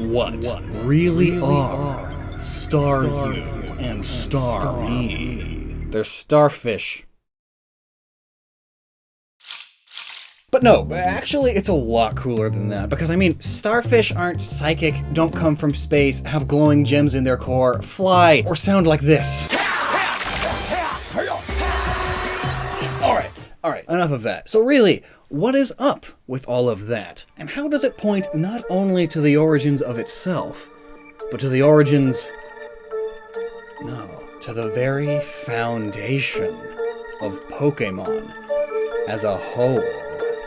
What really are Staryu and Starmie? They're starfish. But no, actually it's a lot cooler than that, because I mean, starfish aren't psychic, don't come from space, have glowing gems in their core, fly, or sound like this. Alright, enough of that. So really, what is up with all of that? And how does it point not only to the origins of itself, but to the origins... no, to the very foundation of Pokemon as a whole.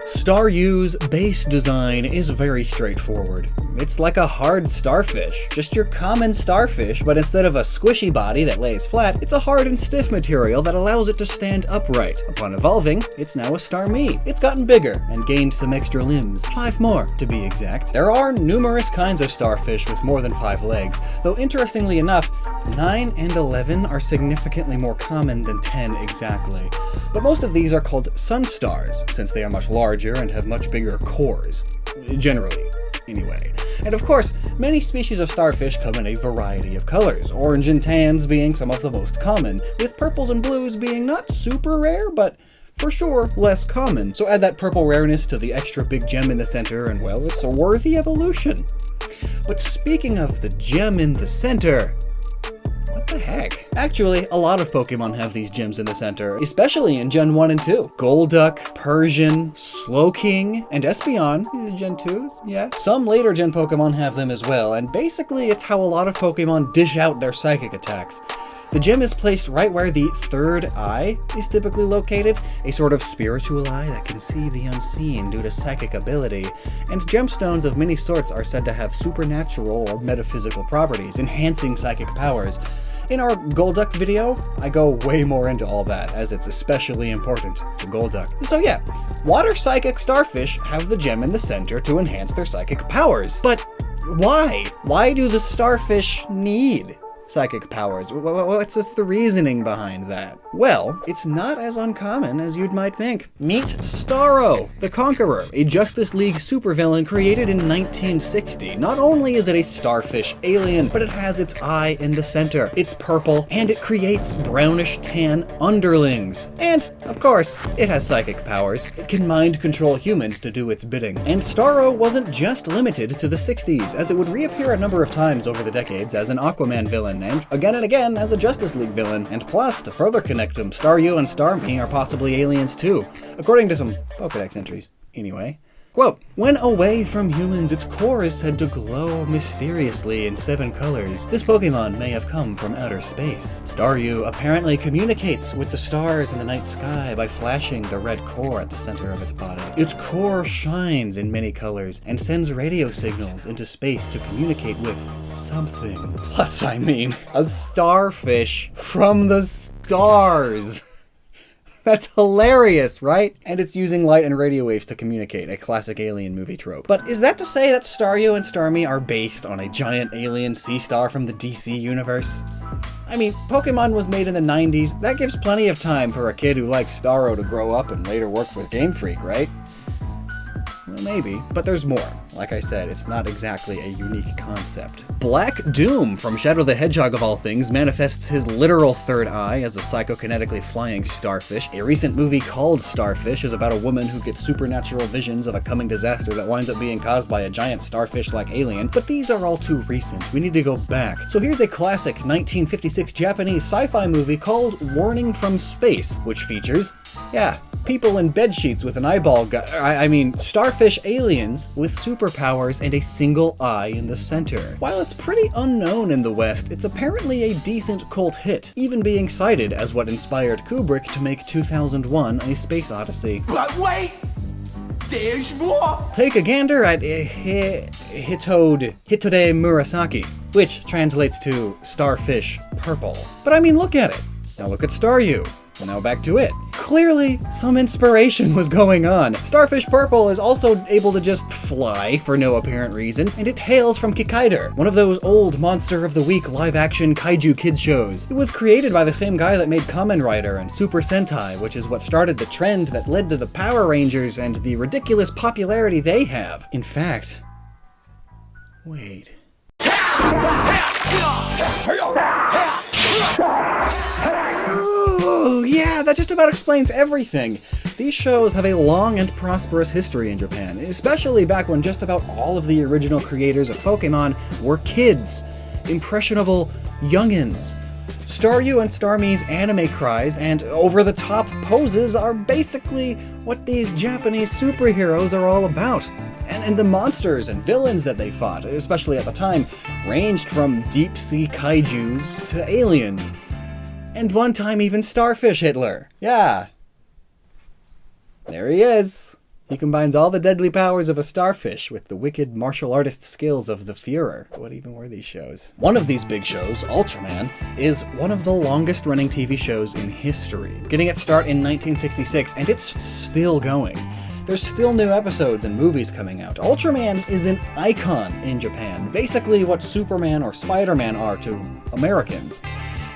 Staryu's base design is very straightforward. It's like a hard starfish, just your common starfish, but instead of a squishy body that lays flat, it's a hard and stiff material that allows it to stand upright. Upon evolving, it's now a Starmie. It's gotten bigger and gained some extra limbs, 5 more to be exact. There are numerous kinds of starfish with more than 5 legs, though interestingly enough, 9 and 11 are significantly more common than 10 exactly. But most of these are called sun stars, since they are much larger and have much bigger cores. Generally, anyway. And of course, many species of starfish come in a variety of colors, orange and tans being some of the most common, with purples and blues being not super rare, but for sure less common. So add that purple rareness to the extra big gem in the center, and well, it's a worthy evolution. But speaking of the gem in the center, what the heck? Actually, a lot of Pokemon have these gems in the center, especially in Gen 1 and 2. Golduck, Persian, Slowking, and Espeon, Gen 2s, yeah. Some later Gen Pokemon have them as well, and basically it's how a lot of Pokemon dish out their psychic attacks. The gem is placed right where the third eye is typically located, a sort of spiritual eye that can see the unseen due to psychic ability, and gemstones of many sorts are said to have supernatural or metaphysical properties, enhancing psychic powers. In our Golduck video, I go way more into all that, as it's especially important to Golduck. So yeah, water psychic starfish have the gem in the center to enhance their psychic powers. But why? Why do the starfish need psychic powers? What's the reasoning behind that? Well, it's not as uncommon as you'd might think. Meet Starro, the Conqueror, a Justice League supervillain created in 1960. Not only is it a starfish alien, but it has its eye in the center. It's purple, and it creates brownish tan underlings. And, of course, it has psychic powers. It can mind control humans to do its bidding. And Starro wasn't just limited to the 60s, as it would reappear a number of times over the decades as an Aquaman villain, and again as a Justice League villain. And plus, to further connect them, Staryu and Starmie are possibly aliens too, according to some Pokedex entries. Anyway. Quote, when away from humans, its core is said to glow mysteriously in 7 colors. This Pokemon may have come from outer space. Staryu apparently communicates with the stars in the night sky by flashing the red core at the center of its body. Its core shines in many colors and sends radio signals into space to communicate with something. Plus, I mean, a starfish from the stars. That's hilarious, right? And it's using light and radio waves to communicate, a classic alien movie trope. But is that to say that Staryu and Starmie are based on a giant alien sea star from the DC universe? I mean, Pokemon was made in the 90s. That gives plenty of time for a kid who likes Starro to grow up and later work with Game Freak, right? Well, maybe, but there's more. Like I said, it's not exactly a unique concept. Black Doom from Shadow the Hedgehog of all things manifests his literal third eye as a psychokinetically flying starfish. A recent movie called Starfish is about a woman who gets supernatural visions of a coming disaster that winds up being caused by a giant starfish-like alien, but these are all too recent. We need to go back. So here's a classic 1956 Japanese sci-fi movie called Warning from Space, which features, people in bedsheets with an eyeball starfish aliens with superpowers and a single eye in the center. While it's pretty unknown in the West, it's apparently a decent cult hit, even being cited as what inspired Kubrick to make 2001: A Space Odyssey. But wait! There's more! Take a gander at Hitode Murasaki, which translates to starfish purple. But I mean, look at it. Now look at Staryu. Well, now back to it. Clearly, some inspiration was going on. Starfish Purple is also able to just fly for no apparent reason, and it hails from Kikaider, one of those old Monster of the Week live-action kaiju kid shows. It was created by the same guy that made Kamen Rider and Super Sentai, which is what started the trend that led to the Power Rangers and the ridiculous popularity they have. In fact, wait. Oh, yeah, that just about explains everything. These shows have a long and prosperous history in Japan, especially back when just about all of the original creators of Pokemon were kids, impressionable youngins. Staryu and Starmie's anime cries and over-the-top poses are basically what these Japanese superheroes are all about. And the monsters and villains that they fought, especially at the time, ranged from deep-sea kaijus to aliens. And one time even Starfish Hitler. Yeah. There he is. He combines all the deadly powers of a starfish with the wicked martial artist skills of the Führer. What even were these shows? One of these big shows, Ultraman, is one of the longest running TV shows in history, getting its start in 1966, and it's still going. There's still new episodes and movies coming out. Ultraman is an icon in Japan, basically what Superman or Spider-Man are to Americans.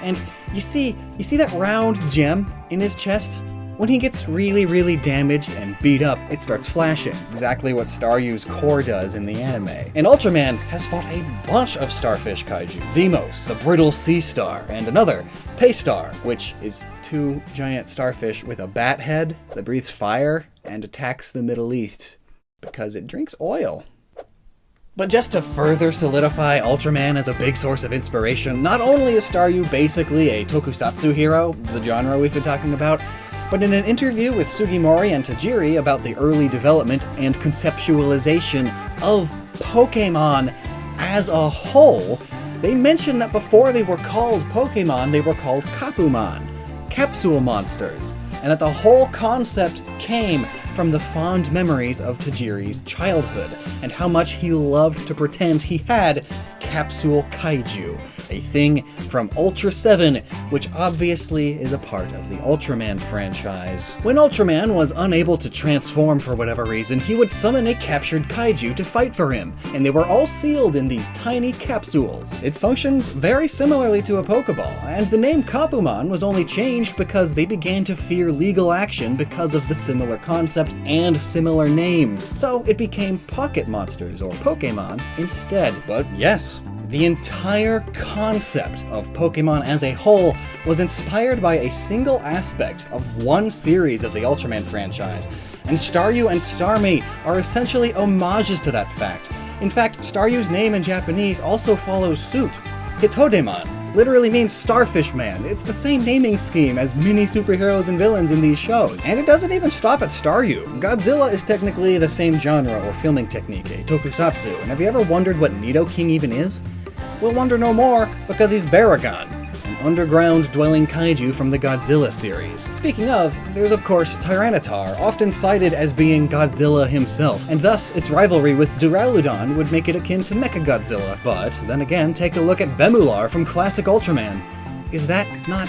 And you see that round gem in his chest? When he gets really, really damaged and beat up, it starts flashing, exactly what Staryu's core does in the anime. And Ultraman has fought a bunch of starfish kaiju. Deimos, the brittle sea star, and another, Paystar, which is two giant starfish with a bat head that breathes fire and attacks the Middle East because it drinks oil. But just to further solidify Ultraman as a big source of inspiration, not only is Staryu basically a tokusatsu hero, the genre we've been talking about, but in an interview with Sugimori and Tajiri about the early development and conceptualization of Pokemon as a whole, they mentioned that before they were called Pokemon, they were called Kapumon, capsule monsters, and that the whole concept came from the fond memories of Tajiri's childhood, and how much he loved to pretend he had capsule kaiju, a thing from Ultra 7, which obviously is a part of the Ultraman franchise. When Ultraman was unable to transform for whatever reason, he would summon a captured kaiju to fight for him, and they were all sealed in these tiny capsules. It functions very similarly to a Pokeball, and the name Kapumon was only changed because they began to fear legal action because of the similar concept and similar names, so it became Pocket Monsters, or Pokemon, instead. But yes, the entire concept of Pokemon as a whole was inspired by a single aspect of one series of the Ultraman franchise, and Staryu and Starmie are essentially homages to that fact. In fact, Staryu's name in Japanese also follows suit. Hitodemon literally means Starfish Man. It's the same naming scheme as many superheroes and villains in these shows. And it doesn't even stop at Staryu. Godzilla is technically the same genre or filming technique, a tokusatsu, and have you ever wondered what Nidoking even is? We'll wonder no more, because he's Baragon, an underground-dwelling kaiju from the Godzilla series. Speaking of, there's of course Tyranitar, often cited as being Godzilla himself, and thus its rivalry with Duraludon would make it akin to Mechagodzilla. But then again, take a look at Bemular from classic Ultraman. Is that not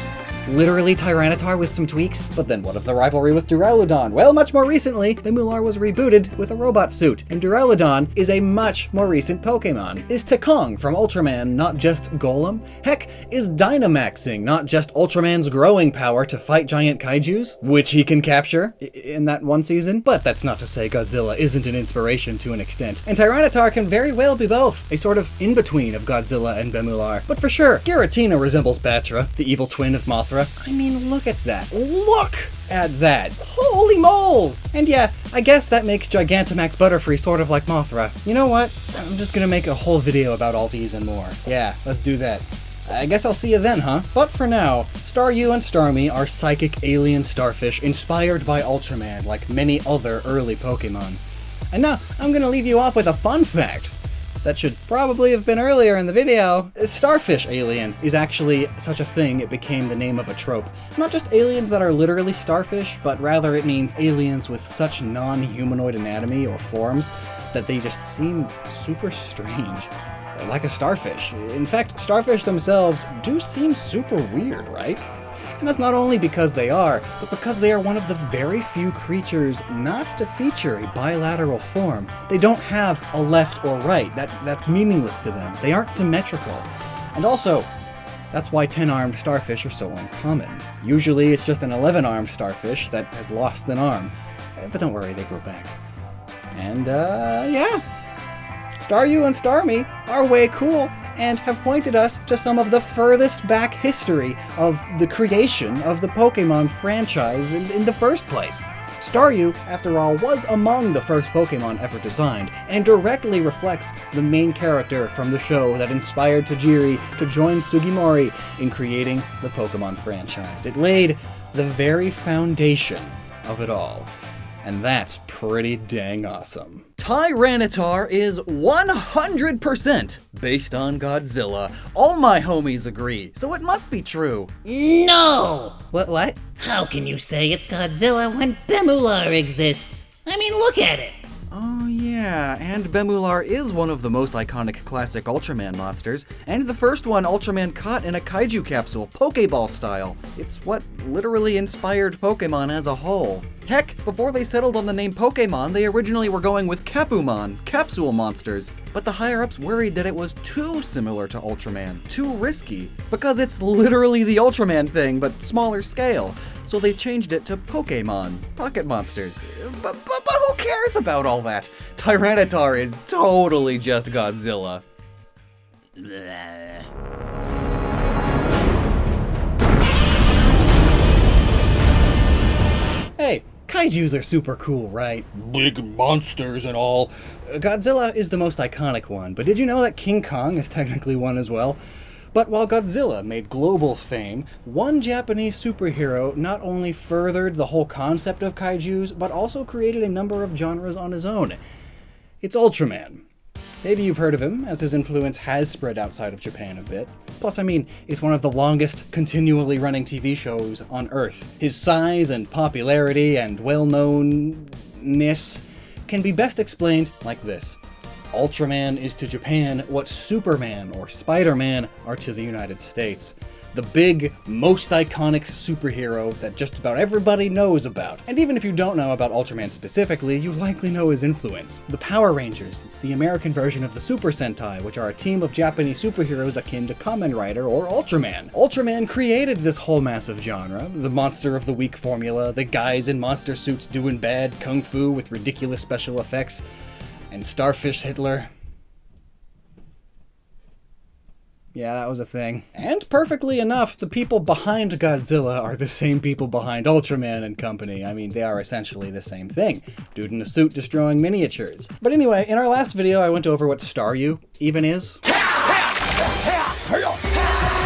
literally Tyranitar with some tweaks? But then what of the rivalry with Duraludon? Well, much more recently, Bemular was rebooted with a robot suit, and Duraludon is a much more recent Pokemon. Is Tekong from Ultraman not just Golem? Heck, is Dynamaxing not just Ultraman's growing power to fight giant kaijus, which he can capture in that one season? But that's not to say Godzilla isn't an inspiration to an extent, and Tyranitar can very well be both, a sort of in-between of Godzilla and Bemular. But for sure, Giratina resembles Batra, the evil twin of Mothra. I mean, look at that. Look at that. Holy moles! And yeah, I guess that makes Gigantamax Butterfree sort of like Mothra. You know what? I'm just gonna make a whole video about all these and more. Yeah, let's do that. I guess I'll see you then, huh? But for now, Staryu and Starmie are psychic alien starfish inspired by Ultraman, like many other early Pokemon. And now, I'm gonna leave you off with a fun fact that should probably have been earlier in the video. Starfish alien is actually such a thing it became the name of a trope. Not just aliens that are literally starfish, but rather it means aliens with such non-humanoid anatomy or forms that they just seem super strange. Like a starfish. In fact, starfish themselves do seem super weird, right? And that's not only because they are, but because they are one of the very few creatures not to feature a bilateral form. They don't have a left or right. That's meaningless to them. They aren't symmetrical. And also, that's why 10-armed starfish are so uncommon. Usually it's just an 11-armed starfish that has lost an arm. But don't worry, they grow back. And yeah. Staryu and Starmie are way cool, and have pointed us to some of the furthest back history of the creation of the Pokemon franchise in the first place. Staryu, after all, was among the first Pokemon ever designed, and directly reflects the main character from the show that inspired Tajiri to join Sugimori in creating the Pokemon franchise. It laid the very foundation of it all, and that's pretty dang awesome. Tyranitar is 100% based on Godzilla. All my homies agree, so it must be true. No! What? How can you say it's Godzilla when Bemular exists? I mean, look at it! Oh yeah, and Bemular is one of the most iconic classic Ultraman monsters, and the first one Ultraman caught in a kaiju capsule, Pokeball style. It's what literally inspired Pokemon as a whole. Heck, before they settled on the name Pokemon, they originally were going with Capumon, capsule monsters. But the higher-ups worried that it was too similar to Ultraman, too risky, because it's literally the Ultraman thing, but smaller scale. So they changed it to Pokemon, pocket monsters. But who cares about all that? Tyranitar is totally just Godzilla. Hey, kaijus are super cool, right? Big monsters and all. Godzilla is the most iconic one, but did you know that King Kong is technically one as well? But while Godzilla made global fame, one Japanese superhero not only furthered the whole concept of kaijus, but also created a number of genres on his own. It's Ultraman. Maybe you've heard of him, as his influence has spread outside of Japan a bit. Plus, I mean, it's one of the longest continually running TV shows on Earth. His size and popularity and well-knownness can be best explained like this. Ultraman is to Japan what Superman or Spider-Man are to the United States. The big, most iconic superhero that just about everybody knows about. And even if you don't know about Ultraman specifically, you likely know his influence. The Power Rangers, it's the American version of the Super Sentai, which are a team of Japanese superheroes akin to Kamen Rider or Ultraman. Ultraman created this whole massive genre, the monster of the week formula, the guys in monster suits doing bad kung fu with ridiculous special effects, and Starfish Hitler. Yeah, that was a thing. And perfectly enough, the people behind Godzilla are the same people behind Ultraman and company. I mean, they are essentially the same thing. Dude in a suit destroying miniatures. But anyway, in our last video, I went over what Staryu even is.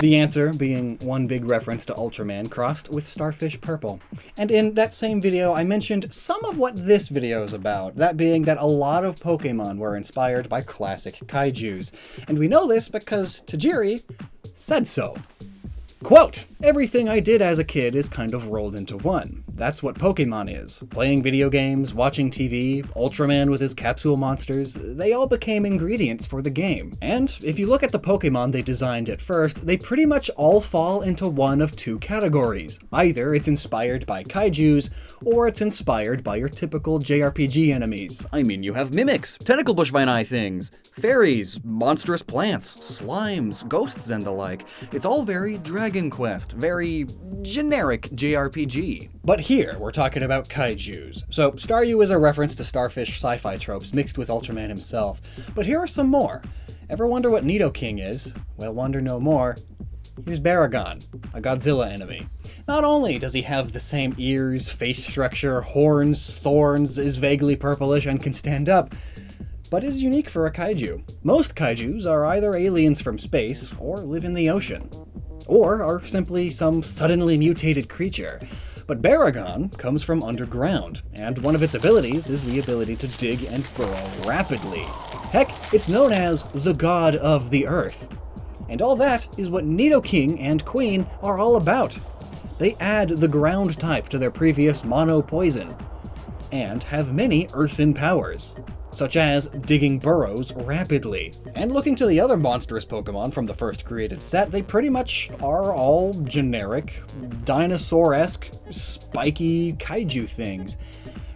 The answer being one big reference to Ultraman crossed with Starfish Purple. And in that same video, I mentioned some of what this video is about, that being that a lot of Pokemon were inspired by classic kaijus. And we know this because Tajiri said so. Quote, "Everything I did as a kid is kind of rolled into one. That's what Pokemon is. Playing video games, watching TV, Ultraman with his capsule monsters, they all became ingredients for the game. And if you look at the Pokemon they designed at first, they pretty much all fall into one of two categories. Either it's inspired by kaijus, or it's inspired by your typical JRPG enemies. I mean, you have mimics, tentacle bushvine eye things, fairies, monstrous plants, slimes, ghosts, and the like. It's all very Dragon Quest, very generic JRPG. But here, we're talking about kaijus. So, Staryu is a reference to Starfish sci-fi tropes mixed with Ultraman himself. But here are some more. Ever wonder what Nidoking is? Well, wonder no more. Here's Baragon, a Godzilla enemy. Not only does he have the same ears, face structure, horns, thorns, is vaguely purplish, and can stand up, but is unique for a kaiju. Most kaijus are either aliens from space, or live in the ocean, or are simply some suddenly mutated creature. But Baragon comes from underground, and one of its abilities is the ability to dig and burrow rapidly. Heck, it's known as the God of the Earth. And all that is what Nidoking and Queen are all about. They add the ground type to their previous mono poison, and have many earthen powers, such as digging burrows rapidly. And looking to the other monstrous Pokemon from the first created set, they pretty much are all generic, dinosaur-esque, spiky kaiju things.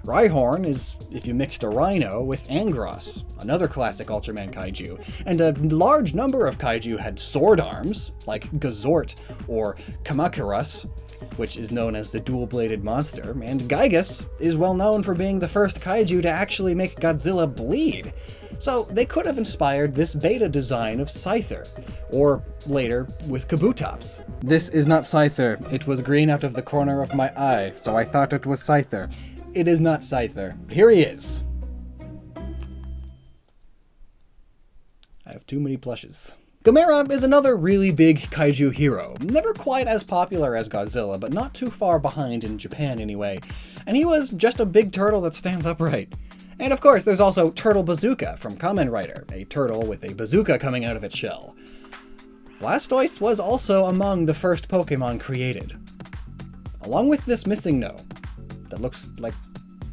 Rhyhorn is if you mixed a rhino with Angros, another classic Ultraman kaiju, and a large number of kaiju had sword arms, like Gazort or Kamacuras, which is known as the dual-bladed monster, and Gigas is well known for being the first kaiju to actually make Godzilla bleed. So they could have inspired this beta design of Scyther, or later with Kabutops. This is not Scyther. It was green out of the corner of my eye, so I thought it was Scyther. It is not Scyther. Here he is. I have too many plushes. Gamera is another really big kaiju hero, never quite as popular as Godzilla, but not too far behind in Japan anyway, and he was just a big turtle that stands upright. And of course, there's also Turtle Bazooka from Kamen Rider, a turtle with a bazooka coming out of its shell. Blastoise was also among the first Pokemon created, along with this missing no that looks like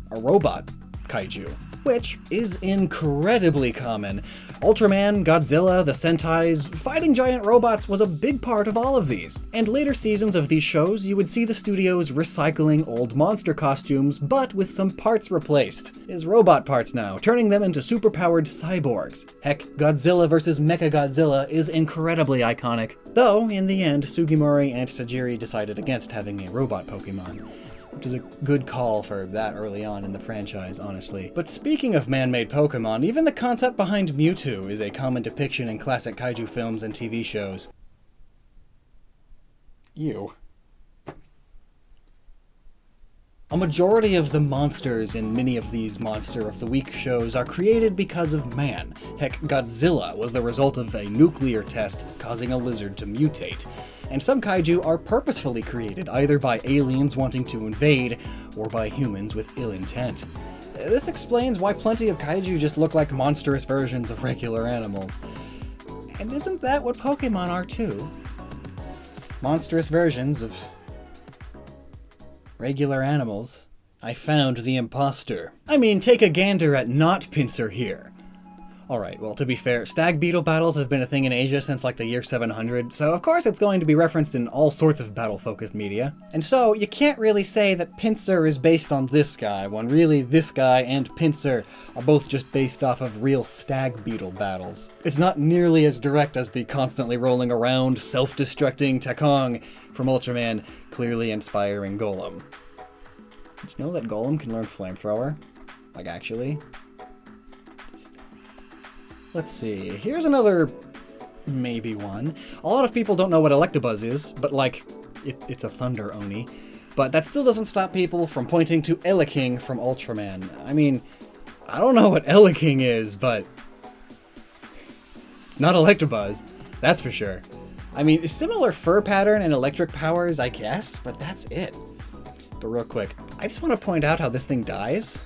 a robot kaiju, which is incredibly common. Ultraman, Godzilla, the Sentais, fighting giant robots was a big part of all of these. And later seasons of these shows, you would see the studios recycling old monster costumes, but with some parts replaced. Is robot parts now, turning them into superpowered cyborgs. Heck, Godzilla vs. Mechagodzilla is incredibly iconic. Though, in the end, Sugimori and Tajiri decided against having a robot Pokemon, which is a good call for that early on in the franchise, honestly. But speaking of man-made Pokemon, even the concept behind Mewtwo is a common depiction in classic kaiju films and TV shows. Ew. A majority of the monsters in many of these Monster of the Week shows are created because of man. Heck, Godzilla was the result of a nuclear test causing a lizard to mutate. And some kaiju are purposefully created, either by aliens wanting to invade, or by humans with ill intent. This explains why plenty of kaiju just look like monstrous versions of regular animals. And isn't that what Pokemon are too? Monstrous versions of regular animals. I found the imposter. I mean, take a gander at Not Pinsir here. Alright, well, to be fair, stag beetle battles have been a thing in Asia since like the year 700, so of course it's going to be referenced in all sorts of battle-focused media. And so, you can't really say that Pinsir is based on this guy, when really this guy and Pinsir are both just based off of real stag beetle battles. It's not nearly as direct as the constantly rolling around, self-destructing Tekong from Ultraman, clearly inspiring Golem. Did you know that Golem can learn Flamethrower? Like, actually? Let's see, here's another maybe one. A lot of people don't know what Electabuzz is, but like, it's a Thunder Oni. But that still doesn't stop people from pointing to Elekking from Ultraman. I mean, I don't know what Elekking is, but it's not Electabuzz, that's for sure. I mean, similar fur pattern and electric powers, I guess, but that's it. But real quick, I just want to point out how this thing dies.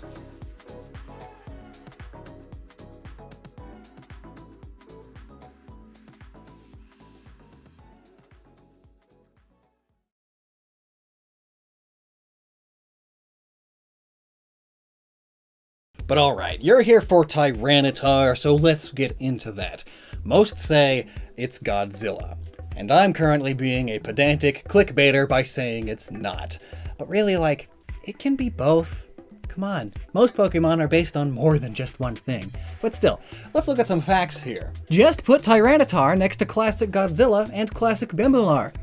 But alright, you're here for Tyranitar, so let's get into that. Most say it's Godzilla, and I'm currently being a pedantic clickbaiter by saying it's not. But really, like, it can be both. Come on, most Pokemon are based on more than just one thing. But still, let's look at some facts here. Just put Tyranitar next to classic Godzilla and classic Bemular.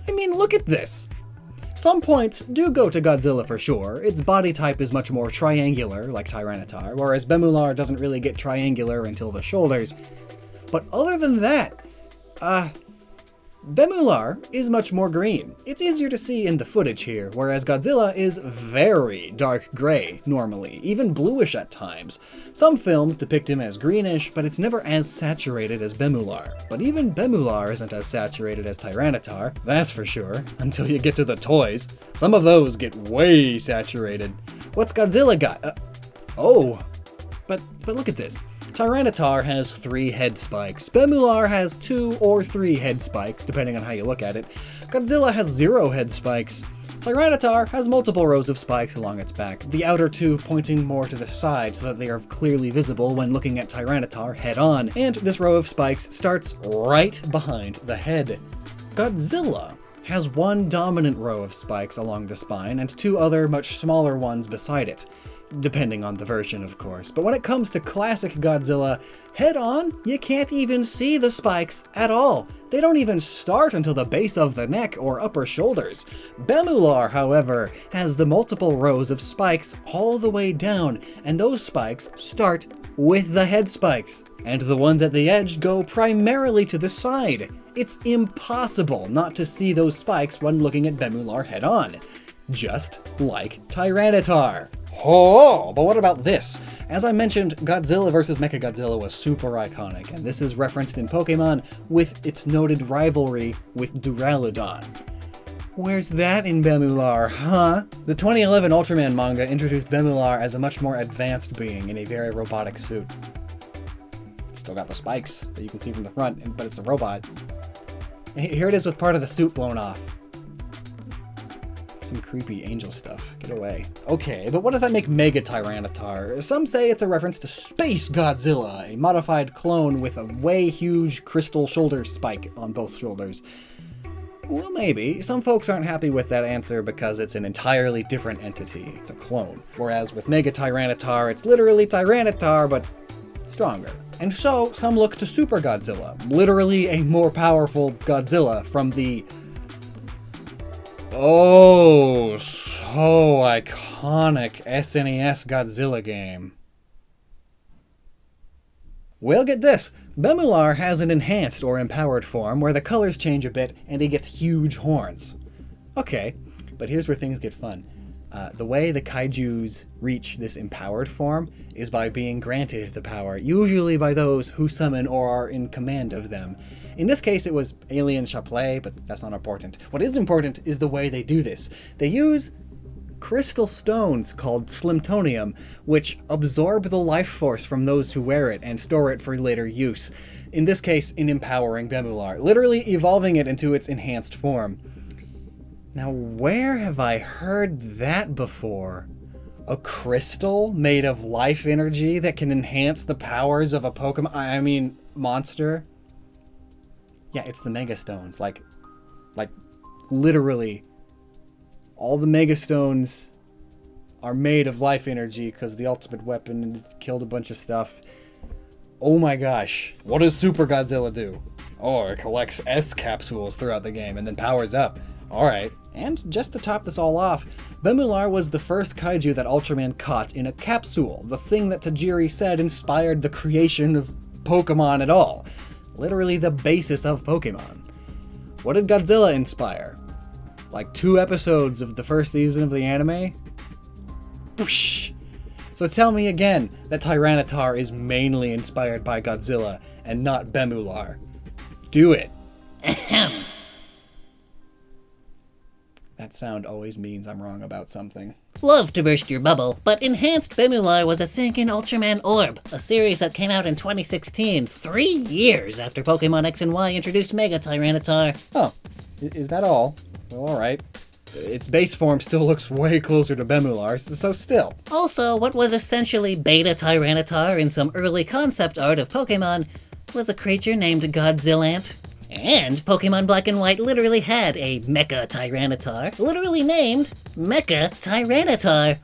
I mean, look at this. Some points do go to Godzilla for sure. Its body type is much more triangular, like Tyranitar, whereas Bemular doesn't really get triangular until the shoulders. But other than that, Bemular is much more green. It's easier to see in the footage here, whereas Godzilla is very dark gray normally, even bluish at times. Some films depict him as greenish, but it's never as saturated as Bemular. But even Bemular isn't as saturated as Tyranitar, that's for sure, until you get to the toys. Some of those get way saturated. What's Godzilla got? But look at this. Tyranitar has 3 head spikes, Bemular has 2 or 3 head spikes, depending on how you look at it. Godzilla has 0 head spikes. Tyranitar has multiple rows of spikes along its back, the outer 2 pointing more to the side so that they are clearly visible when looking at Tyranitar head-on, and this row of spikes starts right behind the head. Godzilla has 1 dominant row of spikes along the spine and 2 other much smaller ones beside it. depending on the version, of course. But when it comes to classic Godzilla, head-on, you can't even see the spikes at all. They don't even start until the base of the neck or upper shoulders. Bemular, however, has the multiple rows of spikes all the way down, and those spikes start with the head spikes. And the ones at the edge go primarily to the side. It's impossible not to see those spikes when looking at Bemular head-on. Just like Tyranitar. Oh, but what about this? As I mentioned, Godzilla vs. Mechagodzilla was super iconic, and this is referenced in Pokemon with its noted rivalry with Duraludon. Where's that in Bemular, huh? The 2011 Ultraman manga introduced Bemular as a much more advanced being in a very robotic suit. It's still got the spikes that you can see from the front, but it's a robot. And here it is with part of the suit blown off. Some creepy angel stuff. Get away. Okay, but what does that make Mega Tyranitar? Some say it's a reference to Space Godzilla, a modified clone with a way huge crystal shoulder spike on both shoulders. Well, maybe. Some folks aren't happy with that answer because it's an entirely different entity. It's a clone. Whereas with Mega Tyranitar, it's literally Tyranitar, but stronger. And so, some look to Super Godzilla, literally a more powerful Godzilla from the oh, so iconic SNES Godzilla game. Well, get this. Bemular has an enhanced or empowered form where the colors change a bit and he gets huge horns. Okay, but here's where things get fun. The way the kaijus reach this empowered form is by being granted the power, usually by those who summon or are in command of them. In this case, it was Alien Chaplay, but that's not important. What is important is the way they do this. They use crystal stones called Slimtonium, which absorb the life force from those who wear it and store it for later use. In this case, in empowering Bemular, literally evolving it into its enhanced form. Now, where have I heard that before? A crystal made of life energy that can enhance the powers of a Pokemon, monster? Yeah, it's the Mega Stones. Like, literally, all the Mega Stones are made of life energy because the ultimate weapon killed a bunch of stuff. Oh my gosh. What does Super Godzilla do? Oh, it collects S capsules throughout the game and then powers up. Alright. And just to top this all off, Bemular was the first kaiju that Ultraman caught in a capsule, the thing that Tajiri said inspired the creation of Pokemon at all. Literally the basis of Pokemon. What did Godzilla inspire? Like 2 episodes of the first season of the anime? Whoosh. So tell me again that Tyranitar is mainly inspired by Godzilla and not Bemular. Do it. Ahem. That sound always means I'm wrong about something. Love to burst your bubble, but Enhanced Bemular was a thing in Ultraman Orb, a series that came out in 2016, 3 years after Pokemon X and Y introduced Mega Tyranitar. Oh, is that all? Well, alright. Its base form still looks way closer to Bemular, so still. Also, what was essentially Beta Tyranitar in some early concept art of Pokemon was a creature named Godzillant. And Pokemon Black and White literally had a Mecha Tyranitar, literally named Mecha Tyranitar.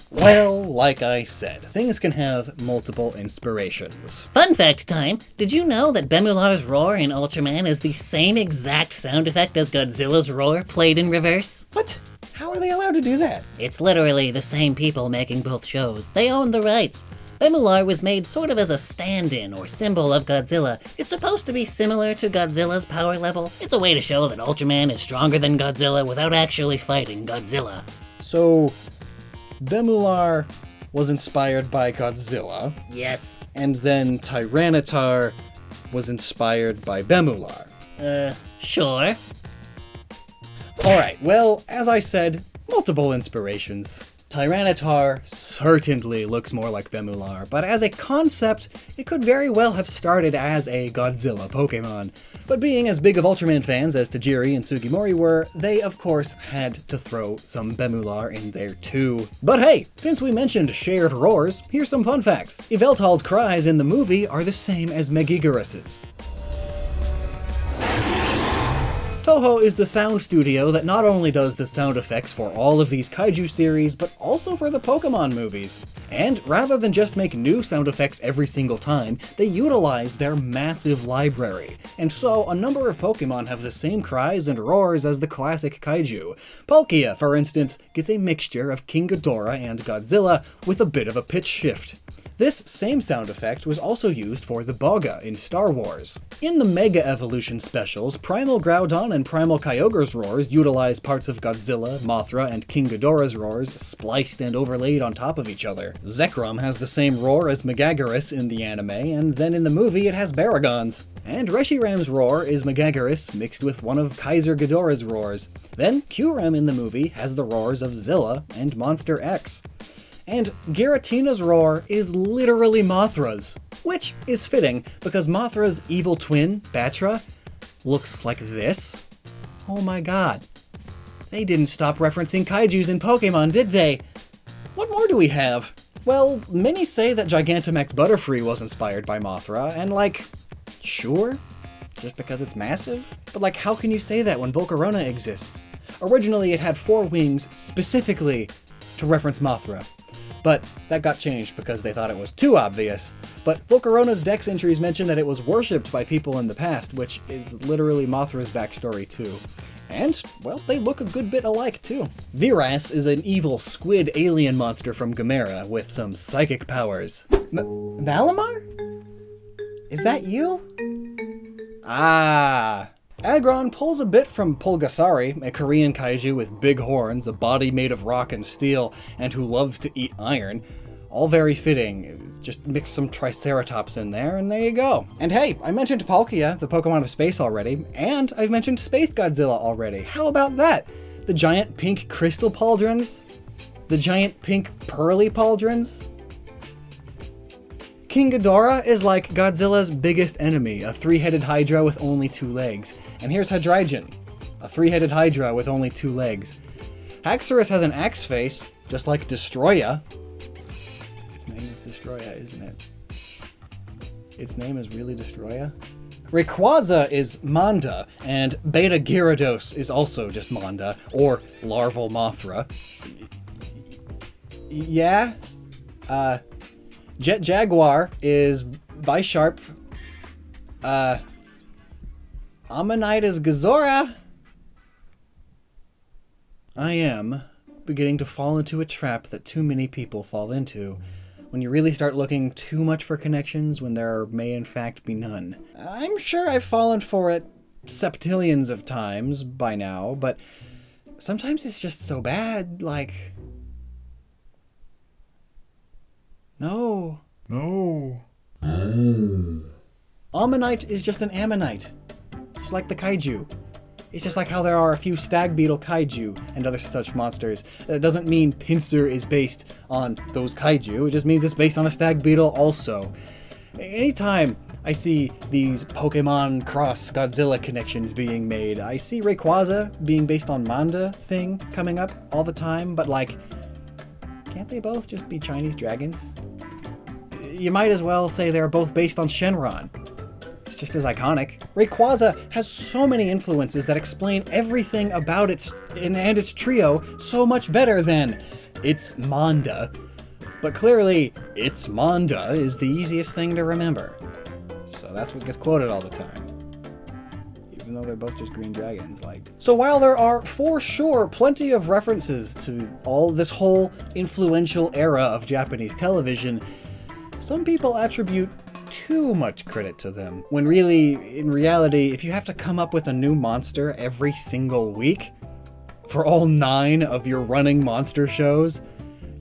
Well, like I said, things can have multiple inspirations. Fun fact time, did you know that Bemular's roar in Ultraman is the same exact sound effect as Godzilla's roar played in reverse? What? How are they allowed to do that? It's literally the same people making both shows. They own the rights. Bemular was made sort of as a stand-in or symbol of Godzilla. It's supposed to be similar to Godzilla's power level. It's a way to show that Ultraman is stronger than Godzilla without actually fighting Godzilla. So, Bemular was inspired by Godzilla. Yes. And then Tyranitar was inspired by Bemular. Sure. Alright, well, as I said, multiple inspirations. Tyranitar certainly looks more like Bemular, but as a concept, it could very well have started as a Godzilla Pokemon. But being as big of Ultraman fans as Tajiri and Sugimori were, they of course had to throw some Bemular in there too. But hey, since we mentioned shared roars, here's some fun facts. Yveltal's cries in the movie are the same as Megigorus's. Toho is the sound studio that not only does the sound effects for all of these kaiju series, but also for the Pokemon movies. And rather than just make new sound effects every single time, they utilize their massive library. And so, a number of Pokemon have the same cries and roars as the classic kaiju. Palkia, for instance, gets a mixture of King Ghidorah and Godzilla with a bit of a pitch shift. This same sound effect was also used for the Boga in Star Wars. In the Mega Evolution specials, Primal Groudon and Primal Kyogre's roars utilize parts of Godzilla, Mothra, and King Ghidorah's roars spliced and overlaid on top of each other. Zekrom has the same roar as Megaguirus in the anime, and then in the movie it has Baragon's. And Reshiram's roar is Megaguirus mixed with one of Kaiser Ghidorah's roars. Then Kyurem in the movie has the roars of Zilla and Monster X. And Giratina's roar is literally Mothra's, which is fitting because Mothra's evil twin, Batra, looks like this. Oh my god. They didn't stop referencing kaijus in Pokemon, did they? What more do we have? Well, many say that Gigantamax Butterfree was inspired by Mothra, and like, sure, just because it's massive? But like, how can you say that when Volcarona exists? Originally, it had 4 wings specifically to reference Mothra. But that got changed because they thought it was too obvious. But Volcarona's Dex entries mention that it was worshipped by people in the past, which is literally Mothra's backstory too. And, well, they look a good bit alike too. Viras is an evil squid alien monster from Gamera with some psychic powers. Malamar? Is that you? Ah. Aggron pulls a bit from Pulgasari, a Korean kaiju with big horns, a body made of rock and steel, and who loves to eat iron. All very fitting. Just mix some Triceratops in there, and there you go. And hey, I mentioned Palkia, the Pokemon of space already, and I've mentioned Space Godzilla already. How about that? The giant pink crystal pauldrons? The giant pink pearly pauldrons? King Ghidorah is like Godzilla's biggest enemy, a 3-headed Hydra with only 2 legs. And here's Hydreigon, a 3-headed Hydra with only 2 legs. Haxorus has an axe face, just like Destroya. Its name is Destroya, isn't it? Its name is really Destroya? Rayquaza is Manda, and Beta Gyarados is also just Manda, or Larval Mothra. Yeah? Jet Jaguar is Bisharp. Ammonite is Gazora. I am beginning to fall into a trap that too many people fall into, when you really start looking too much for connections when there may in fact be none. I'm sure I've fallen for it septillions of times by now, but sometimes it's just so bad, like... No. Ammonite is just an ammonite. Just like the kaiju. It's just like how there are a few stag beetle kaiju and other such monsters. That doesn't mean Pinsir is based on those kaiju, it just means it's based on a stag beetle also. Anytime I see these Pokemon cross Godzilla connections being made, I see Rayquaza being based on Manda thing coming up all the time, but like, can't they both just be Chinese dragons? You might as well say they're both based on Shenron. It's just as iconic. Rayquaza has so many influences that explain everything about its trio so much better than it's Manda. But clearly, it's Manda is the easiest thing to remember. So that's what gets quoted all the time. Even though they're both just green dragons, like. So while there are, for sure, plenty of references to all this whole influential era of Japanese television, some people attribute too much credit to them, when really, in reality, if you have to come up with a new monster every single week, for all 9 of your running monster shows,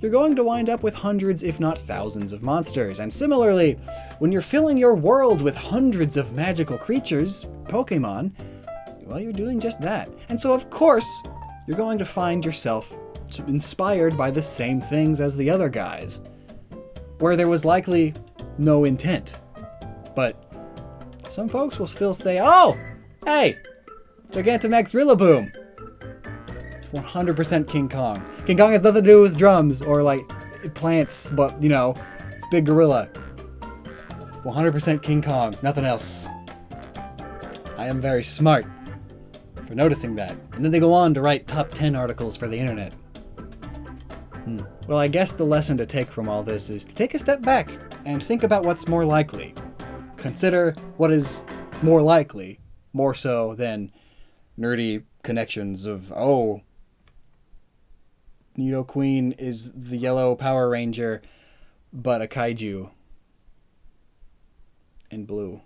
you're going to wind up with hundreds, if not thousands, of monsters. And similarly, when you're filling your world with hundreds of magical creatures, Pokemon, well, you're doing just that. And so, of course, you're going to find yourself inspired by the same things as the other guys, where there was likely no intent. But some folks will still say, oh, hey, Gigantamax Rillaboom. It's 100% King Kong. King Kong has nothing to do with drums or like plants, but you know, it's big gorilla. 100% King Kong, nothing else. I am very smart. for noticing that. And then they go on to write top 10 articles for the internet. Well, I guess the lesson to take from all this is to take a step back and think about what's more likely. Consider what is more likely, more so than nerdy connections of, oh, Nidoqueen is the yellow Power Ranger, but a kaiju in blue.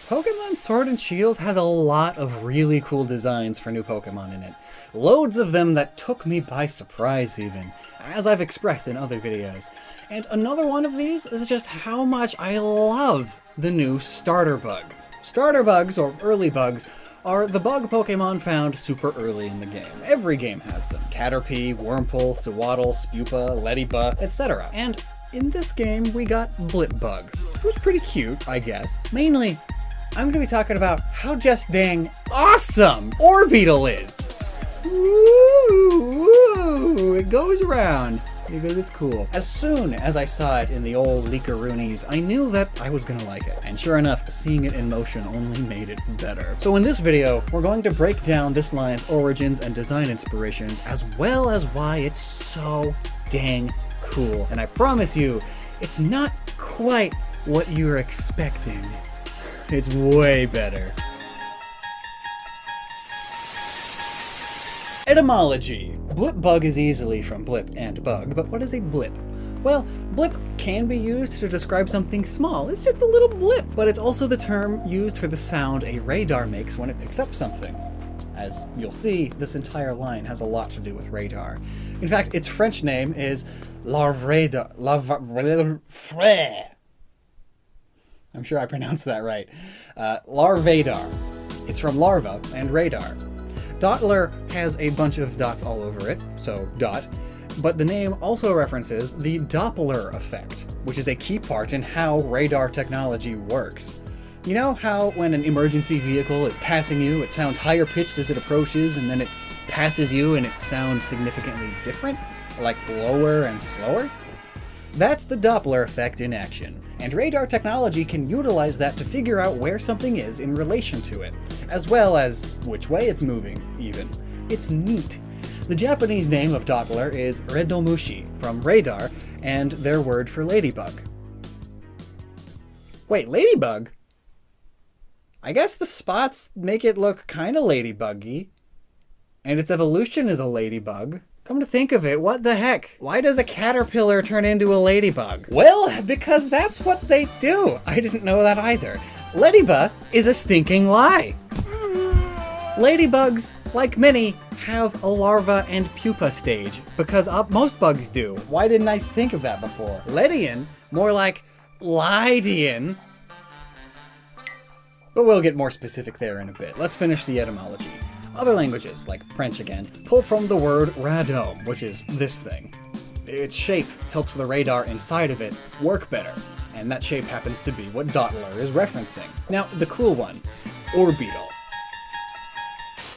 Pokemon Sword and Shield has a lot of really cool designs for new Pokemon in it. Loads of them that took me by surprise even, as I've expressed in other videos. And another one of these is just how much I love the new Starter Bug. Starter Bugs, or early bugs, are the bug Pokemon found super early in the game. Every game has them. Caterpie, Wurmple, Sewaddle, Spupa, Ledyba, etc. And in this game, we got Blipbug, who's pretty cute, I guess. Mainly, I'm going to be talking about how just dang awesome Orbeetle is. Woo! It goes around because it's cool. As soon as I saw it in the old Leakeroonies, I knew that I was going to like it. And sure enough, seeing it in motion only made it better. So in this video, we're going to break down this line's origins and design inspirations, as well as why it's so dang cool. And I promise you, it's not quite what you're expecting. It's way better. Etymology. Blipbug is easily from blip and bug, but what is a blip? Well, blip can be used to describe something small. It's just a little blip, but it's also the term used for the sound a radar makes when it picks up something. As you'll see, this entire line has a lot to do with radar. In fact, its French name is Larvradar. I'm sure I pronounced that right. Larvadar. It's from larva and radar. Dottler has a bunch of dots all over it, so dot, but the name also references the Doppler effect, which is a key part in how radar technology works. You know how when an emergency vehicle is passing you, it sounds higher pitched as it approaches, and then it passes you and it sounds significantly different, like lower and slower? That's the Doppler effect in action, and radar technology can utilize that to figure out where something is in relation to it, as well as which way it's moving, even. It's neat. The Japanese name of Doppler is Redomushi, from radar, and their word for ladybug. Wait, ladybug? I guess the spots make it look kinda ladybuggy, and its evolution is a ladybug. Come to think of it, what the heck? Why does a caterpillar turn into a ladybug? Well, because that's what they do. I didn't know that either. Ledyba is a stinking lie. Ladybugs, like many, have a larva and pupa stage, because most bugs do. Why didn't I think of that before? Ledian, more like Lydian. But we'll get more specific there in a bit. Let's finish the etymology. Other languages, like French again, pull from the word radome, which is this thing. Its shape helps the radar inside of it work better, and that shape happens to be what Dottler is referencing. Now, the cool one, Orbeetle.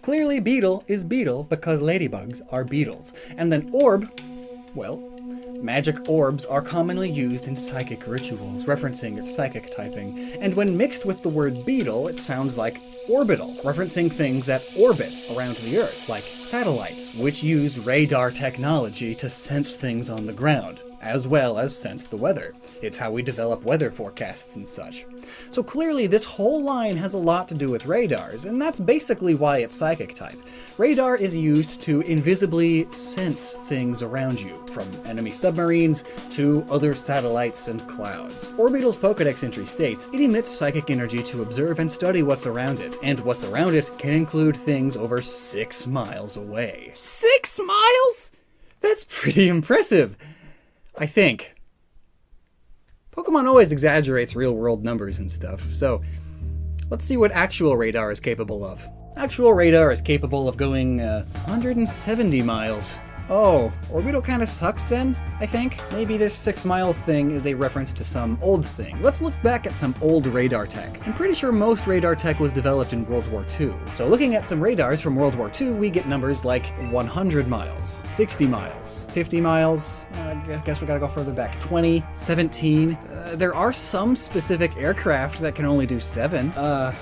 Clearly beetle is beetle because ladybugs are beetles, and then orb, well, magic orbs are commonly used in psychic rituals, referencing its psychic typing, and when mixed with the word beetle, it sounds like orbital, referencing things that orbit around the Earth, like satellites, which use radar technology to sense things on the ground, as well as sense the weather. It's how we develop weather forecasts and such. So clearly this whole line has a lot to do with radars, and that's basically why it's psychic type. Radar is used to invisibly sense things around you, from enemy submarines to other satellites and clouds. Orbeetle's Pokedex entry states, it emits psychic energy to observe and study what's around it, and what's around it can include things over 6 miles away. 6 miles? That's pretty impressive, I think. Pokemon always exaggerates real-world numbers and stuff, so let's see what actual radar is capable of. Actual radar is capable of going 170 miles. Oh, Orbeetle kinda sucks then, I think? Maybe this 6 miles thing is a reference to some old thing. Let's look back at some old radar tech. I'm pretty sure most radar tech was developed in World War II. So looking at some radars from World War II, we get numbers like 100 miles, 60 miles, 50 miles, I guess we gotta go further back, 20, 17. There are some specific aircraft that can only do 7. Oh,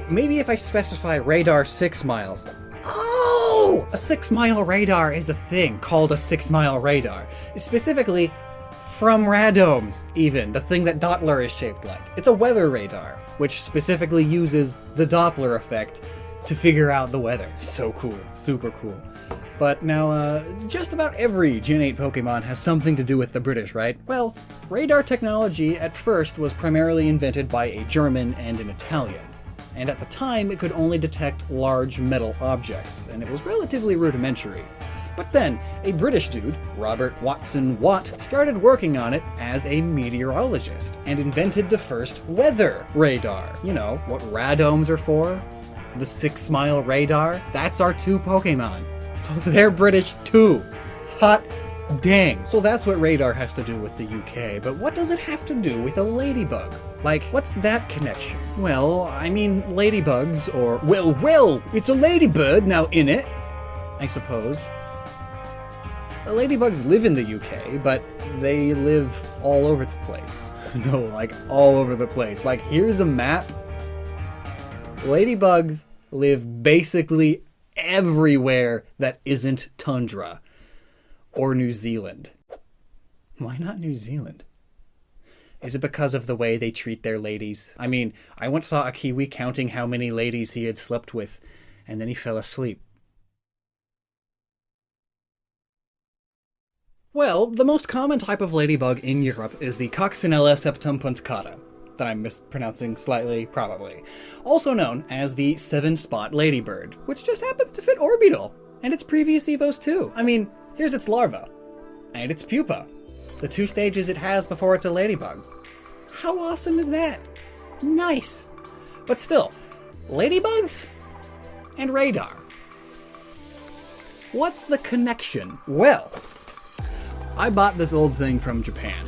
maybe if I specify radar 6 miles. Oh! A 6-mile radar is a thing called a 6-mile radar. Specifically, from Radomes, even, the thing that Doppler is shaped like. It's a weather radar, which specifically uses the Doppler effect to figure out the weather. So cool. Super cool. But now, just about every Gen 8 Pokemon has something to do with the British, right? Well, radar technology at first was primarily invented by a German and an Italian. And at the time, it could only detect large metal objects, and it was relatively rudimentary. But then, a British dude, Robert Watson Watt, started working on it as a meteorologist, and invented the first weather radar. You know, what Radomes are for? The 6-mile radar? That's our 2 Pokemon. So they're British too. Hot dang. So that's what radar has to do with the UK, but what does it have to do with a ladybug? Like, what's that connection? Well, I mean, ladybugs, or, well, it's a ladybird now, innit? I suppose. Ladybugs live in the UK, but they live all over the place. No, like, all over the place. Like, here's a map. Ladybugs live basically everywhere that isn't tundra. Or New Zealand. Why not New Zealand? Is it because of the way they treat their ladies? I mean, I once saw a Kiwi counting how many ladies he had slept with, and then he fell asleep. Well, the most common type of ladybug in Europe is the Coccinella septumpunctata, that I'm mispronouncing slightly, probably. Also known as the 7-spot ladybird, which just happens to fit Orbeetle, and its previous evos too. I mean, here's its larva, and its pupa, the 2 stages it has before it's a ladybug. How awesome is that? Nice. But still, ladybugs and radar. What's the connection? Well, I bought this old thing from Japan.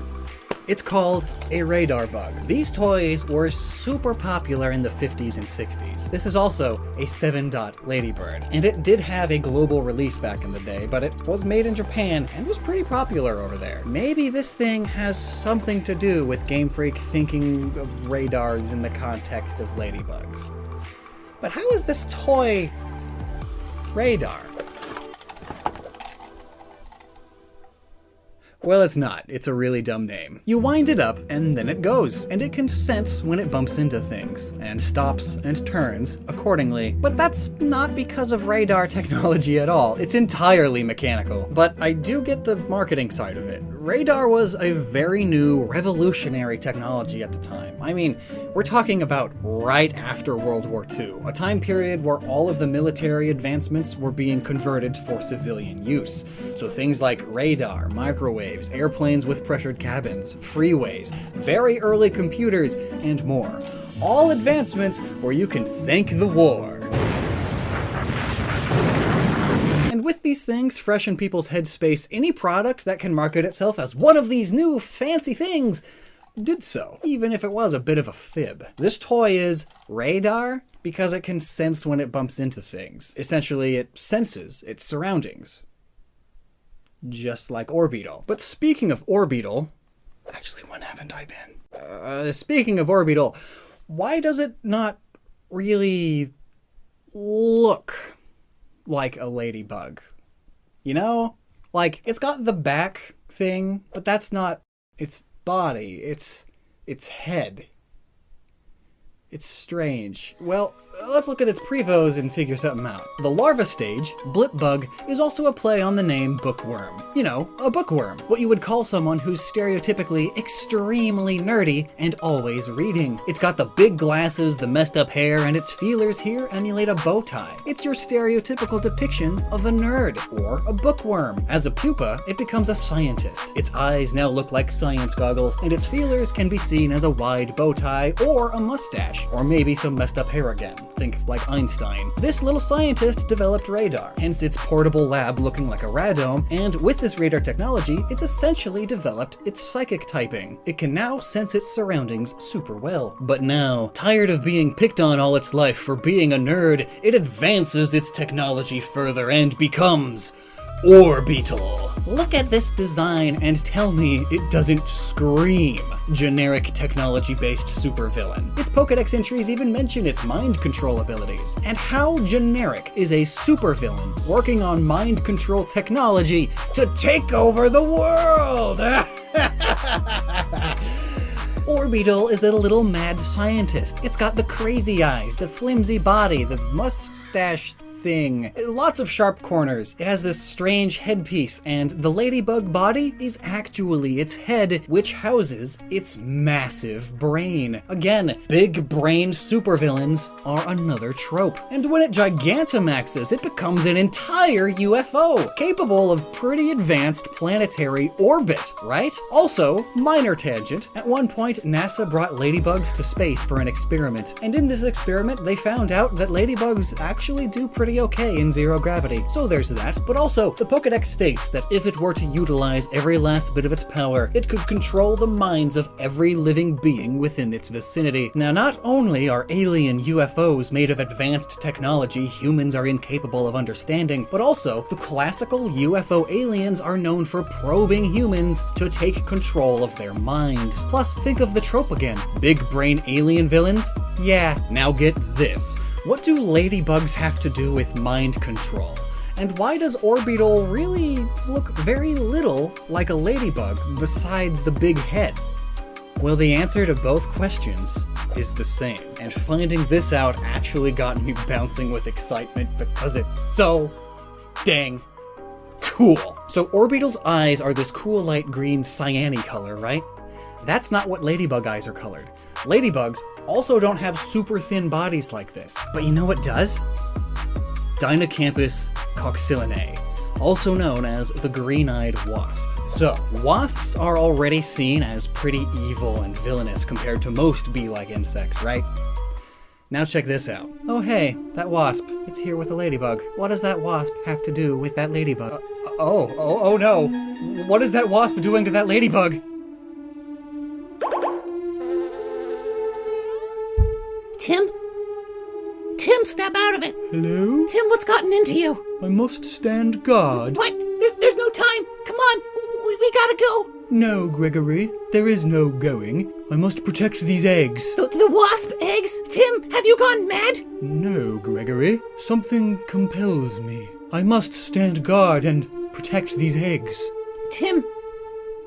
It's called a radar bug. These toys were super popular in the 50s and 60s. This is also a 7-dot ladybird, and it did have a global release back in the day, but it was made in Japan and was pretty popular over there. Maybe this thing has something to do with Game Freak thinking of radars in the context of ladybugs. But how is this toy radar? Well, it's not. It's a really dumb name. You wind it up, and then it goes, and it can sense when it bumps into things, and stops and turns accordingly. But that's not because of radar technology at all. It's entirely mechanical. But I do get the marketing side of it. Radar was a very new, revolutionary technology at the time. I mean, we're talking about right after World War II, a time period where all of the military advancements were being converted for civilian use. So things like radar, microwaves, airplanes with pressured cabins, freeways, very early computers, and more. All advancements where you can thank the war. And with these things fresh in people's headspace, any product that can market itself as one of these new fancy things did so, even if it was a bit of a fib. This toy is radar because it can sense when it bumps into things. Essentially, it senses its surroundings. Just like Orbeetle. But speaking of Orbeetle, actually, when haven't I been? Speaking of Orbeetle, why does it not really look like a ladybug? You know? Like, it's got the back thing, but that's not its body. It's its head. It's strange. Well, let's look at its prevos and figure something out. The larva stage, Blipbug, is also a play on the name bookworm. You know, a bookworm. What you would call someone who's stereotypically extremely nerdy and always reading. It's got the big glasses, the messed up hair, and its feelers here emulate a bow tie. It's your stereotypical depiction of a nerd, or a bookworm. As a pupa, it becomes a scientist. Its eyes now look like science goggles, and its feelers can be seen as a wide bow tie or a mustache, or maybe some messed up hair again. think like Einstein. This little scientist developed radar, hence its portable lab looking like a radome, and with this radar technology, it's essentially developed its psychic typing. It can now sense its surroundings super well. But now, tired of being picked on all its life for being a nerd, it advances its technology further and becomes Orbeetle. Look at this design and tell me it doesn't scream generic technology-based supervillain. Its Pokedex entries even mention its mind control abilities. And how generic is a supervillain working on mind control technology to take over the world? Orbeetle is a little mad scientist. It's got the crazy eyes, the flimsy body, the mustache thing, lots of sharp corners. It has this strange headpiece, and the ladybug body is actually its head, which houses its massive brain. Again, big brain supervillains are another trope. And when it Gigantamaxes, it becomes an entire UFO, capable of pretty advanced planetary orbit, right? Also, minor tangent, at one point NASA brought ladybugs to space for an experiment, and in this experiment they found out that ladybugs actually do pretty okay in zero gravity. So there's that. But also, the Pokedex states that if it were to utilize every last bit of its power, it could control the minds of every living being within its vicinity. Now, not only are alien UFOs made of advanced technology humans are incapable of understanding, but also the classical UFO aliens are known for probing humans to take control of their minds. Plus, think of the trope again. Big brain alien villains? Yeah, now get this. What do ladybugs have to do with mind control? And why does Orbeetle really look very little like a ladybug besides the big head? Well, the answer to both questions is the same. And finding this out actually got me bouncing with excitement because it's so dang cool. So Orbeetle's eyes are this cool light green cyany color, right? That's not what ladybug eyes are colored. Ladybugs also don't have super thin bodies like this. But you know what does? Dinocampus coccylinae, also known as the green-eyed wasp. So, wasps are already seen as pretty evil and villainous compared to most bee-like insects, right? Now check this out. Oh hey, that wasp, it's here with a ladybug. What does that wasp have to do with that ladybug? Oh no. What is that wasp doing to that ladybug? Tim, snap out of it! Hello? Tim, what's gotten into you? I must stand guard. What? There's no time! Come on! We gotta go! No, Gregory. There is no going. I must protect these eggs. The wasp eggs? Tim, have you gone mad? No, Gregory. Something compels me. I must stand guard and protect these eggs. Tim,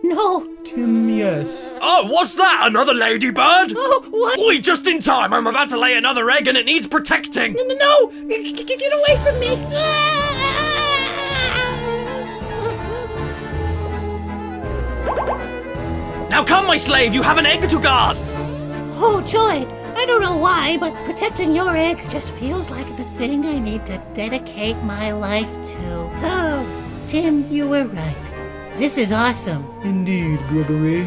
no. Tim, yes. Oh, what's that? Another ladybird? Oh, what? Oi, just in time. I'm about to lay another egg and it needs protecting. No! Get away from me! Now come, my slave. You have an egg to guard. Oh, joy. I don't know why, but protecting your eggs just feels like the thing I need to dedicate my life to. Oh, Tim, you were right. This is awesome. Indeed, Gregory.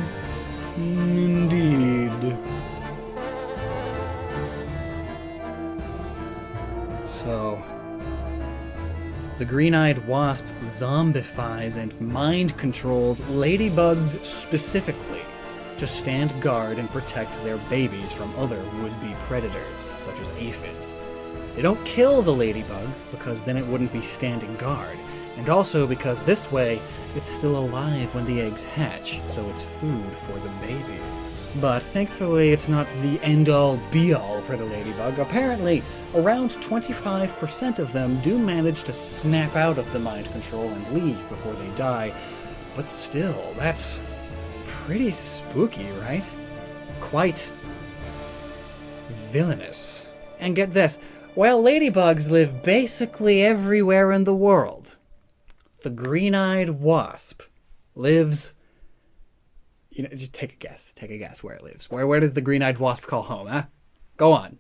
Indeed. So, the green-eyed wasp zombifies and mind controls ladybugs specifically to stand guard and protect their babies from other would-be predators, such as aphids. They don't kill the ladybug, because then it wouldn't be standing guard, and also because this way, it's still alive when the eggs hatch, so it's food for the babies. But thankfully, it's not the end-all be-all for the ladybug. Apparently, around 25% of them do manage to snap out of the mind control and leave before they die. But still, that's pretty spooky, right? Quite villainous. And get this, while ladybugs live basically everywhere in the world, the green-eyed wasp lives... just take a guess. Take a guess where it lives. Where does the green-eyed wasp call home, huh? Go on.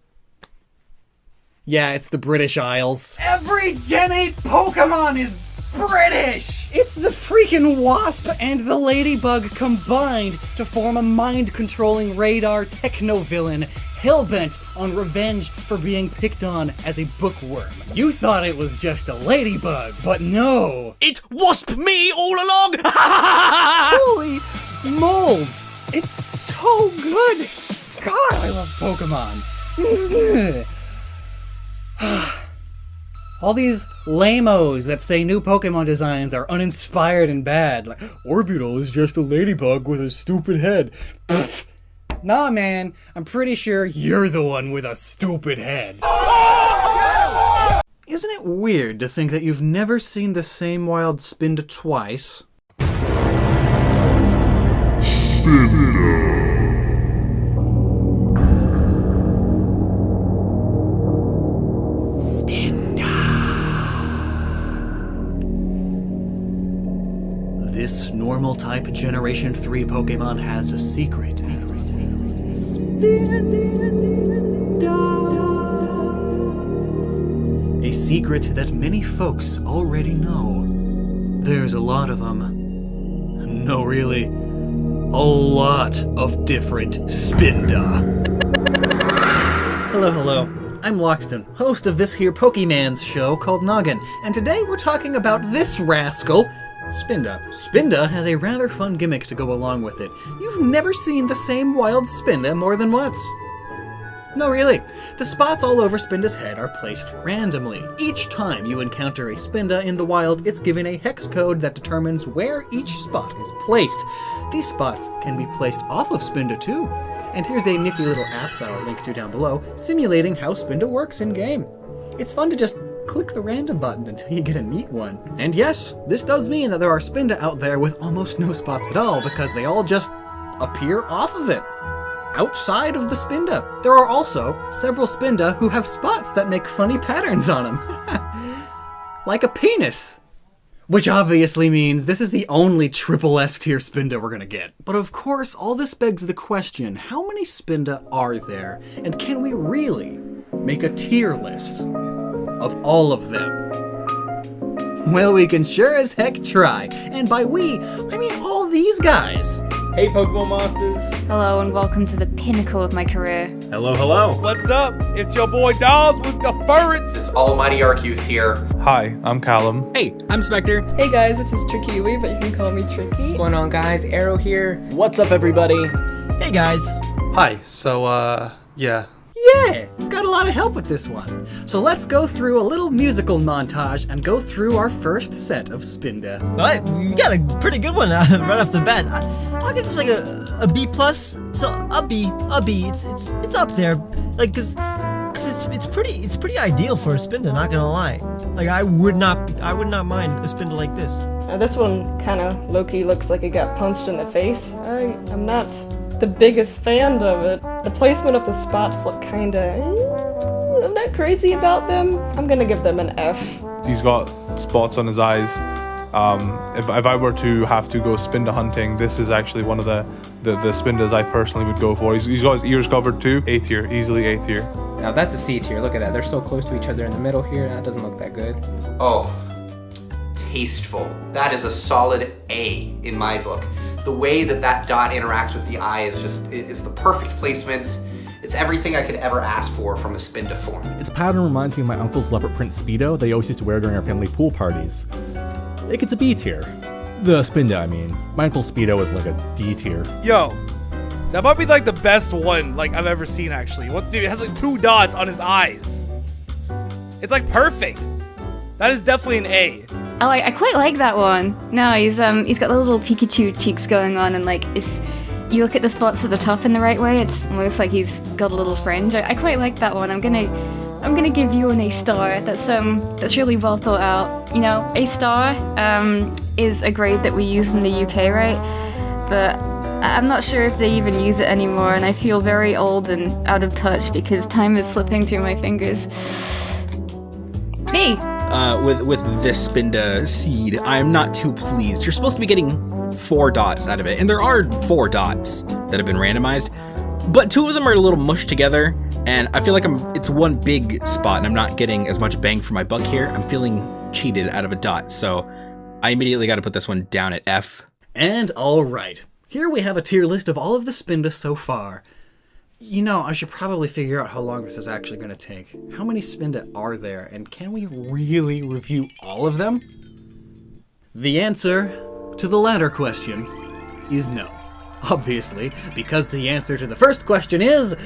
Yeah, it's the British Isles. Every Gen 8 Pokemon is British! It's the freaking wasp and the ladybug combined to form a mind-controlling radar techno-villain hell-bent on revenge for being picked on as a bookworm. You thought it was just a ladybug, but no! It wasped me all along! Holy moles! It's so good! God, I love Pokemon! All these lamos that say new Pokemon designs are uninspired and bad. Like, Orbeetle is just a ladybug with a stupid head. Pfft. Nah, man, I'm pretty sure you're the one with a stupid head. Isn't it weird to think that you've never seen the same wild Spinda twice? This normal type Generation 3 Pokemon has a secret. A secret that many folks already know. There's a lot of them. No, really, a lot of different Spinda. Hello. I'm Lockstin, host of this here Pokemon's show called Gnoggin, and today we're talking about this rascal, Spinda. Spinda has a rather fun gimmick to go along with it. You've never seen the same wild Spinda more than once. No, really. The spots all over Spinda's head are placed randomly. Each time you encounter a Spinda in the wild, it's given a hex code that determines where each spot is placed. These spots can be placed off of Spinda too. And here's a nifty little app that I'll link to down below, simulating how Spinda works in-game. It's fun to just click the random button until you get a neat one. And yes, this does mean that there are Spinda out there with almost no spots at all, because they all just appear off of it, outside of the Spinda. There are also several Spinda who have spots that make funny patterns on them. Like a penis. Which obviously means this is the only triple S tier Spinda we're gonna get. But of course, all this begs the question, how many Spinda are there? And can we really make a tier list of all of them? Well, we can sure as heck try. And by we, I mean all these guys. Hey Pokemon Masters! Hello and welcome to the pinnacle of my career. Hello. What's up? It's your boy Dolls with the ferrets. It's Almighty Arceus here. Hi, I'm Callum. Hey, I'm Spectre. Hey guys, this is Tricky Wee, but you can call me Tricky. What's going on, guys? Arrow here. What's up, everybody? Hey guys. Hi, so, yeah. Yeah, got a lot of help with this one. So let's go through a little musical montage and go through our first set of Spinda. Alright, you got a pretty good one right off the bat. I'll give this like a B plus. So a B. It's up there, like cause it's pretty ideal for a Spinda. Not gonna lie. Like I would not mind a Spinda like this. Now this one kind of low-key looks like it got punched in the face. I'm not the biggest fan of it. The placement of the spots look kinda... I'm not crazy about them. I'm gonna give them an F. He's got spots on his eyes. If I were to have to go Spinda hunting, this is actually one of the Spindas I personally would go for. He's got his ears covered too. A tier, easily A tier. Now that's a C tier. Look at that. They're so close to each other in the middle here. That doesn't look that good. Oh, tasteful. That is a solid A in my book. The way that dot interacts with the eye is the perfect placement. It's everything I could ever ask for from a Spinda form. Its pattern reminds me of my uncle's leopard print Speedo that he always used to wear during our family pool parties. It gets a B tier. The Spinda, I mean. My uncle's Speedo is like a D tier. Yo, that might be like the best one like I've ever seen actually. It has like 2 dots on his eyes. It's like perfect. That is definitely an A. Oh, I quite like that one. No, he's got the little Pikachu cheeks going on, and like if you look at the spots at the top in the right way, it looks like he's got a little fringe. I quite like that one. I'm gonna give you an A star. That's really well thought out. You know, A star is a grade that we use in the UK, right? But I'm not sure if they even use it anymore, and I feel very old and out of touch because time is slipping through my fingers. B. With this Spinda seed, I'm not too pleased. You're supposed to be getting 4 dots out of it, and there are 4 dots that have been randomized, but 2 of them are a little mushed together, and I feel like it's one big spot, and I'm not getting as much bang for my buck here. I'm feeling cheated out of a dot, so I immediately got to put this one down at F. And alright, here we have a tier list of all of the Spinda so far. You know, I should probably figure out how long this is actually going to take. How many Spinda are there, and can we really review all of them? The answer to the latter question is no. Obviously, because the answer to the first question is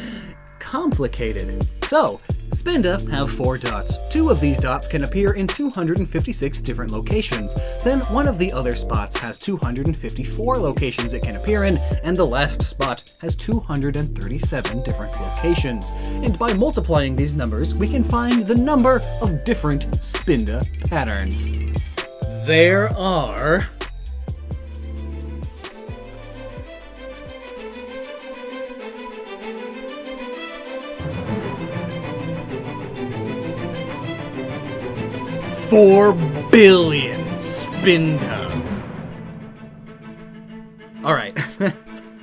complicated. So, Spinda have 4 dots. 2 of these dots can appear in 256 different locations. Then one of the other spots has 254 locations it can appear in, and the last spot has 237 different locations. And by multiplying these numbers, we can find the number of different Spinda patterns. There are 4 billion Spinda. Alright,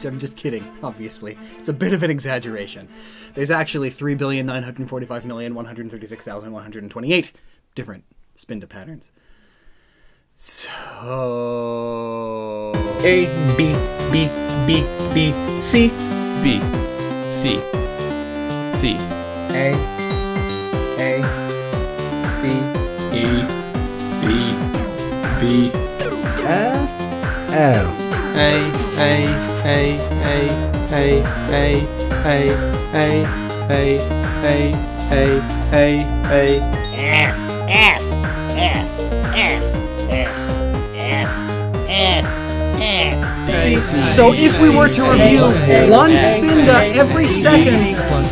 I'm just kidding, obviously. It's a bit of an exaggeration. There's actually 3,945,136,128 different Spinda patterns. So... A, B, B, B, B, C. B, C, C. A, B, E, B, B, F. A, So if we were to review one Spinda every second,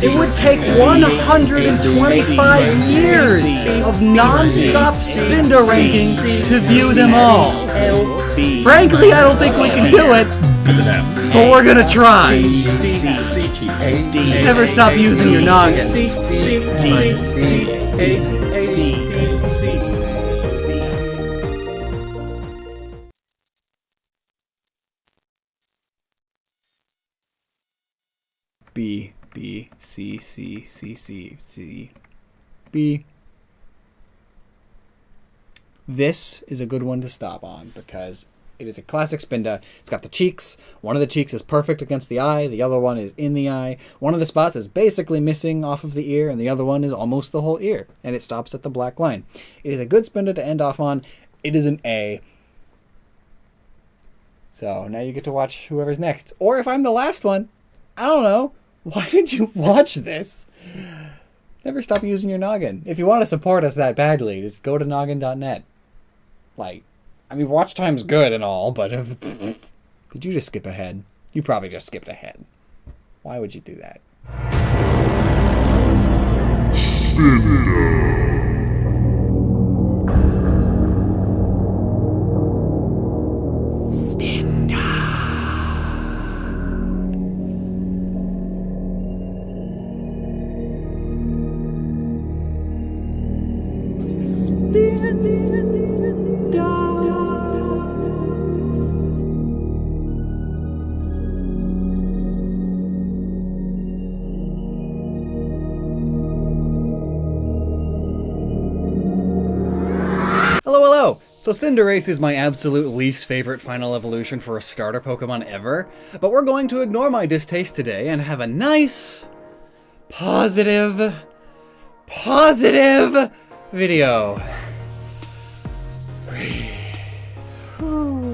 it would take 125 years of non-stop Spinda ranking to view them all. Frankly, I don't think we can do it, but we're gonna try. Never stop using your noggin. B, B, C, C, C, C, C, B. This is a good one to stop on because it is a classic Spinda. It's got the cheeks. One of the cheeks is perfect against the eye. The other one is in the eye. One of the spots is basically missing off of the ear, and the other one is almost the whole ear, and it stops at the black line. It is a good Spinda to end off on. It is an A. So now you get to watch whoever's next. Or if I'm the last one, I don't know. Why did you watch this? Never stop using your noggin. If you want to support us that badly, just go to noggin.net. Like, I mean, watch time's good and all, but if... Did you just skip ahead? You probably just skipped ahead. Why would you do that? So Cinderace is my absolute least favorite final evolution for a starter Pokemon ever, but we're going to ignore my distaste today and have a nice, positive video.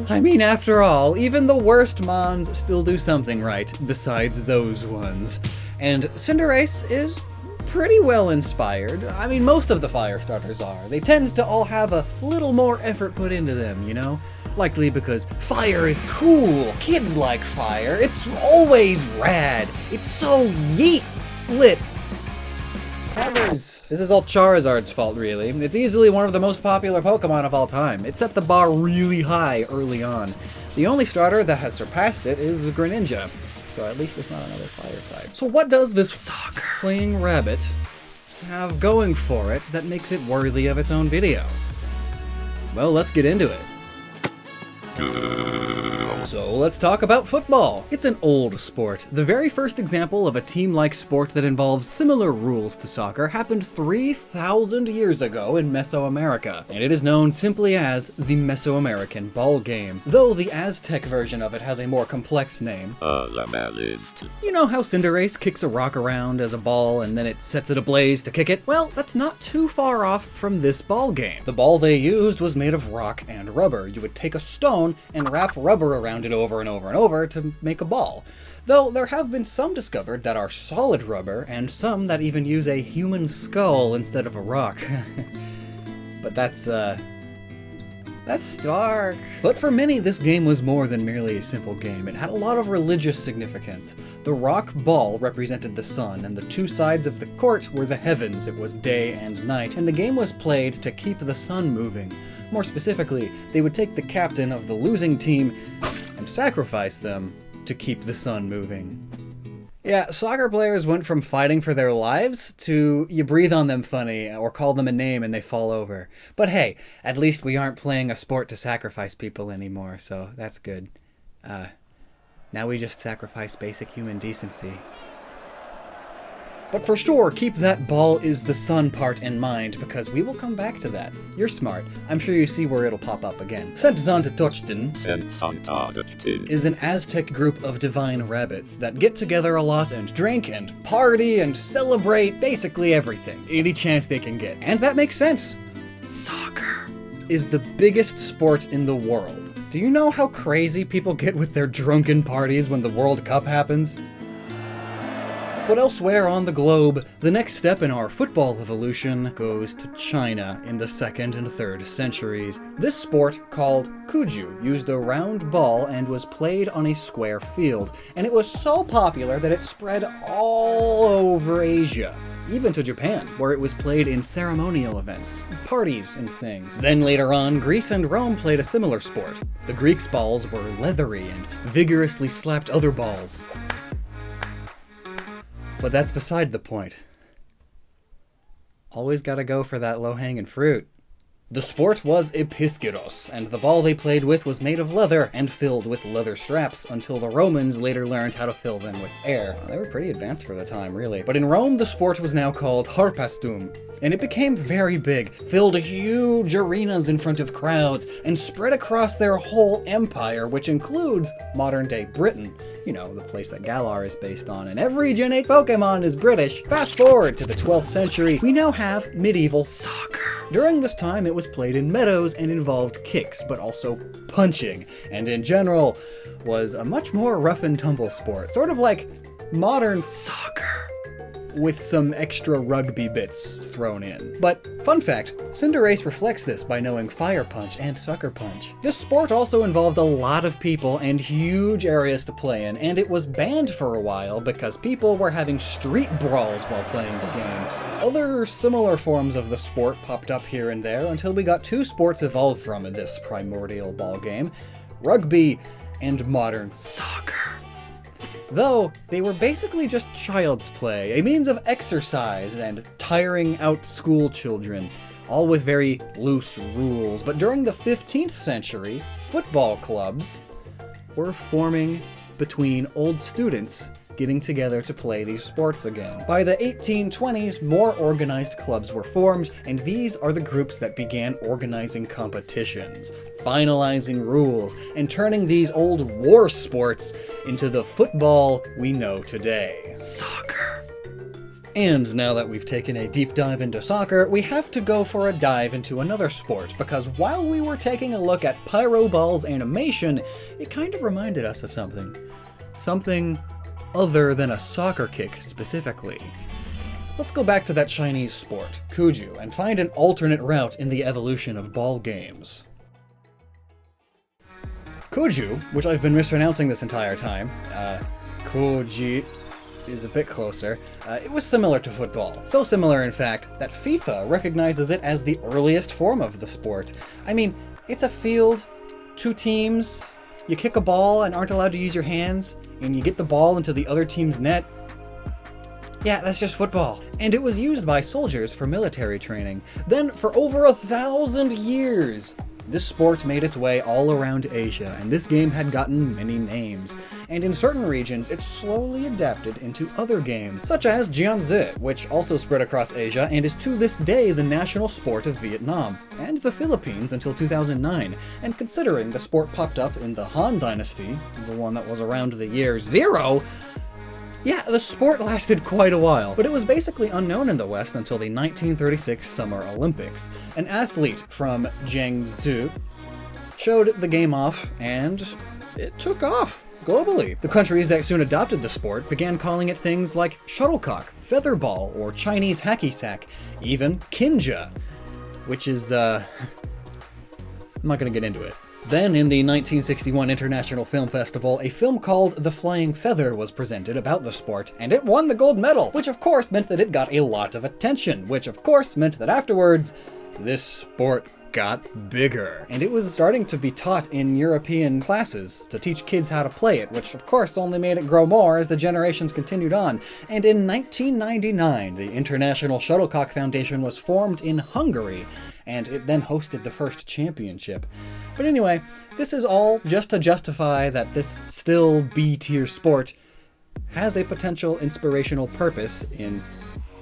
I mean, after all, even the worst Mons still do something right, besides those ones. And Cinderace is pretty well inspired. I mean, most of the fire starters are. They tend to all have a little more effort put into them, you know? Likely because fire is cool. Kids like fire. It's always rad. It's so yeet lit. This is all Charizard's fault, really. It's easily one of the most popular Pokemon of all time. It set the bar really high early on. The only starter that has surpassed it is Greninja. So at least it's not another fire type. So what does this playing rabbit have going for it that makes it worthy of its own video? Well, let's get into it. So let's talk about football. It's an old sport. The very first example of a team-like sport that involves similar rules to soccer happened 3,000 years ago in Mesoamerica, and it is known simply as the Mesoamerican ball game, though the Aztec version of it has a more complex name. You know how Cinderace kicks a rock around as a ball and then it sets it ablaze to kick it? Well, that's not too far off from this ball game. The ball they used was made of rock and rubber. You would take a stone and wrap rubber around it over and over and over to make a ball. Though there have been some discovered that are solid rubber, and some that even use a human skull instead of a rock. But that's dark. But for many, this game was more than merely a simple game. It had a lot of religious significance. The rock ball represented the sun, and the two sides of the court were the heavens. It was day and night, and the game was played to keep the sun moving. More specifically, they would take the captain of the losing team and sacrifice them to keep the sun moving. Yeah, soccer players went from fighting for their lives to you breathe on them funny or call them a name and they fall over. But hey, at least we aren't playing a sport to sacrifice people anymore, so that's good. Now we just sacrifice basic human decency. But for sure, keep that ball is the sun part in mind, because we will come back to that. You're smart. I'm sure you see where it'll pop up again. Toxtricity is an Aztec group of divine rabbits that get together a lot and drink and party and celebrate basically everything, any chance they can get. And that makes sense. Soccer is the biggest sport in the world. Do you know how crazy people get with their drunken parties when the World Cup happens? But elsewhere on the globe, the next step in our football evolution goes to China in the 2nd and 3rd centuries. This sport, called Kuju, used a round ball and was played on a square field, and it was so popular that it spread all over Asia. Even to Japan, where it was played in ceremonial events, parties, and things. Then later on, Greece and Rome played a similar sport. The Greeks' balls were leathery and vigorously slapped other balls. But that's beside the point. Always gotta go for that low-hanging fruit. The sport was Episkyros, and the ball they played with was made of leather and filled with leather straps until the Romans later learned how to fill them with air. Well, they were pretty advanced for the time, really. But in Rome, the sport was now called harpastum, and it became very big, filled huge arenas in front of crowds, and spread across their whole empire, which includes modern-day Britain. You know, the place that Galar is based on, and every Gen 8 Pokemon is British. Fast forward to the 12th century, we now have medieval soccer. During this time, it was played in meadows and involved kicks, but also punching, and in general, was a much more rough and tumble sport, sort of like modern soccer, with some extra rugby bits thrown in. But, fun fact, Cinderace reflects this by knowing Fire Punch and Sucker Punch. This sport also involved a lot of people and huge areas to play in, and it was banned for a while because people were having street brawls while playing the game. Other similar forms of the sport popped up here and there until we got two sports evolved from in this primordial ball game: rugby and modern soccer. Though, they were basically just child's play, a means of exercise and tiring out school children, all with very loose rules. But during the 15th century, football clubs were forming between old students getting together to play these sports again. By the 1820s, more organized clubs were formed, and these are the groups that began organizing competitions, finalizing rules, and turning these old war sports into the football we know today. Soccer. And now that we've taken a deep dive into soccer, we have to go for a dive into another sport, because while we were taking a look at Pyro Ball's animation, it kind of reminded us of something. Something other than a soccer kick specifically. Let's go back to that Chinese sport, Kuju, and find an alternate route in the evolution of ball games. Kuju, which I've been mispronouncing this entire time, Kuji is a bit closer, it was similar to football. So similar, in fact, that FIFA recognizes it as the earliest form of the sport. I mean, it's a field, two teams, you kick a ball and aren't allowed to use your hands, and you get the ball into the other team's net. Yeah, that's just football. And it was used by soldiers for military training. Then, for over 1,000 years, This sport made its way all around Asia, and this game had gotten many names. And in certain regions, it slowly adapted into other games, such as Jianzi, which also spread across Asia and is to this day the national sport of Vietnam, and the Philippines until 2009. And considering the sport popped up in the Han Dynasty, the one that was around the year 0, yeah, the sport lasted quite a while, but it was basically unknown in the West until the 1936 Summer Olympics. An athlete from Jiangsu showed the game off, and it took off globally. The countries that soon adopted the sport began calling it things like shuttlecock, featherball, or Chinese hacky sack, even kinja, which is, I'm not gonna get into it. Then, in the 1961 International Film Festival, a film called The Flying Feather was presented about the sport, and it won the gold medal, which of course meant that it got a lot of attention, which of course meant that afterwards, this sport got bigger. And it was starting to be taught in European classes to teach kids how to play it, which of course only made it grow more as the generations continued on. And in 1999, the International Shuttlecock Foundation was formed in Hungary, and it then hosted the first championship. But anyway, this is all just to justify that this still B-tier sport has a potential inspirational purpose in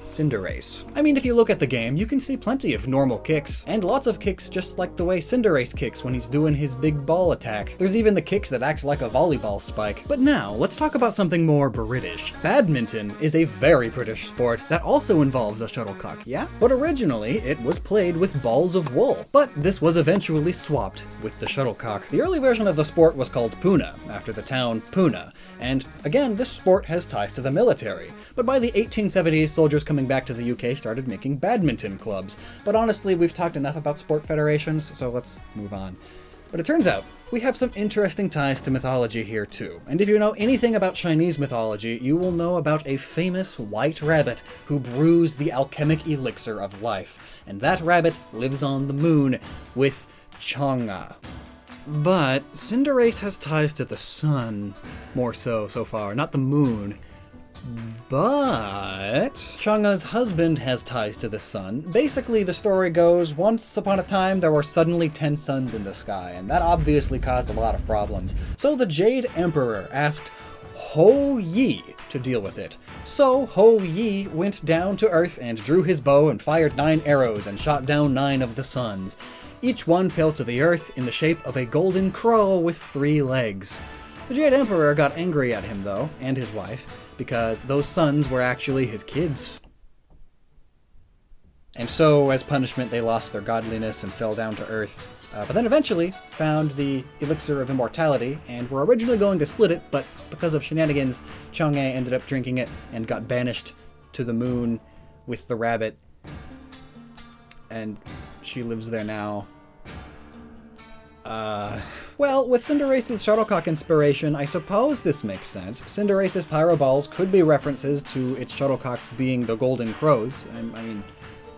Cinderace. I mean, if you look at the game, you can see plenty of normal kicks, and lots of kicks just like the way Cinderace kicks when he's doing his big ball attack. There's even the kicks that act like a volleyball spike. But now, let's talk about something more British. Badminton is a very British sport that also involves a shuttlecock, yeah? But originally, it was played with balls of wool. But this was eventually swapped with the shuttlecock. The early version of the sport was called Pune, after the town Pune. And again, this sport has ties to the military. But by the 1870s, soldiers coming back to the UK started making badminton clubs. But honestly, we've talked enough about sport federations, so let's move on. But it turns out, we have some interesting ties to mythology here too. And if you know anything about Chinese mythology, you will know about a famous white rabbit who brews the alchemic elixir of life. And that rabbit lives on the moon with Chang'e. But Cinderace has ties to the sun, more so far, not the moon. But Chang'e's husband has ties to the sun. Basically, the story goes, once upon a time there were suddenly 10 suns in the sky, and that obviously caused a lot of problems. So the Jade Emperor asked Ho Yi to deal with it. So Ho Yi went down to Earth and drew his bow and fired 9 arrows and shot down 9 of the suns. Each one fell to the earth in the shape of a golden crow with 3 legs. The Jade Emperor got angry at him, though, and his wife, because those suns were actually his kids. And so, as punishment, they lost their godliness and fell down to earth. But then eventually found the elixir of immortality, and were originally going to split it, but because of shenanigans, Chang'e ended up drinking it and got banished to the moon with the rabbit. And she lives there now. Well, with Cinderace's shuttlecock inspiration, I suppose this makes sense. Cinderace's pyro balls could be references to its shuttlecocks being the golden crows. I mean,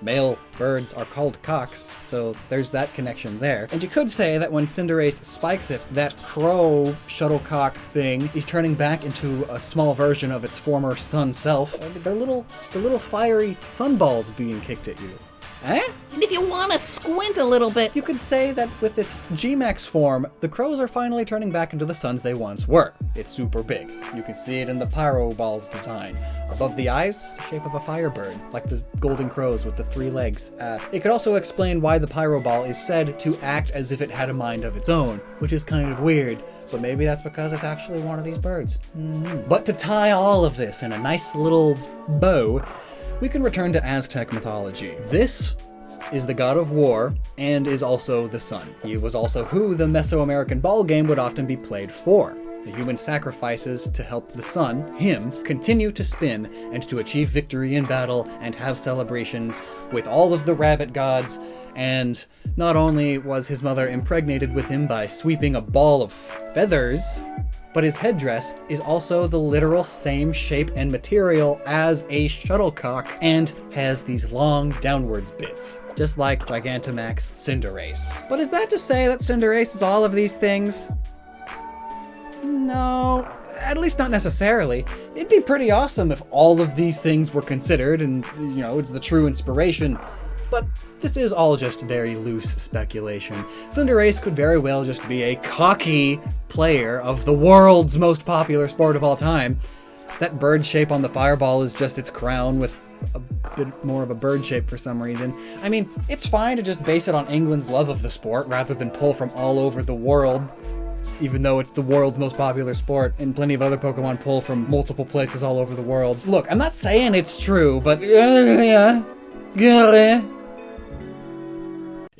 male birds are called cocks, so there's that connection there. And you could say that when Cinderace spikes it, that crow shuttlecock thing is turning back into a small version of its former sun self. They're little fiery sunballs being kicked at you. Eh? And if you want to squint a little bit, you could say that with its G-Max form, the crows are finally turning back into the suns they once were. It's super big. You can see it in the pyro ball's design. Above the eyes, it's the shape of a firebird, like the golden crows with the 3 legs. It could also explain why the pyro ball is said to act as if it had a mind of its own, which is kind of weird, but maybe that's because it's actually one of these birds. But to tie all of this in a nice little bow, we can return to Aztec mythology. This is the god of war and is also the sun. He was also who the Mesoamerican ball game would often be played for. The human sacrifices to help the sun, him, continue to spin and to achieve victory in battle and have celebrations with all of the rabbit gods. And not only was his mother impregnated with him by sweeping a ball of feathers, but his headdress is also the literal same shape and material as a shuttlecock and has these long downwards bits, just like Gigantamax Cinderace. But is that to say that Cinderace is all of these things? No, at least not necessarily. It'd be pretty awesome if all of these things were considered and, it's the true inspiration. But this is all just very loose speculation. Cinderace could very well just be a cocky player of the world's most popular sport of all time. That bird shape on the fireball is just its crown with a bit more of a bird shape for some reason. I mean, it's fine to just base it on England's love of the sport rather than pull from all over the world, even though it's the world's most popular sport, and plenty of other Pokemon pull from multiple places all over the world. Look, I'm not saying it's true, but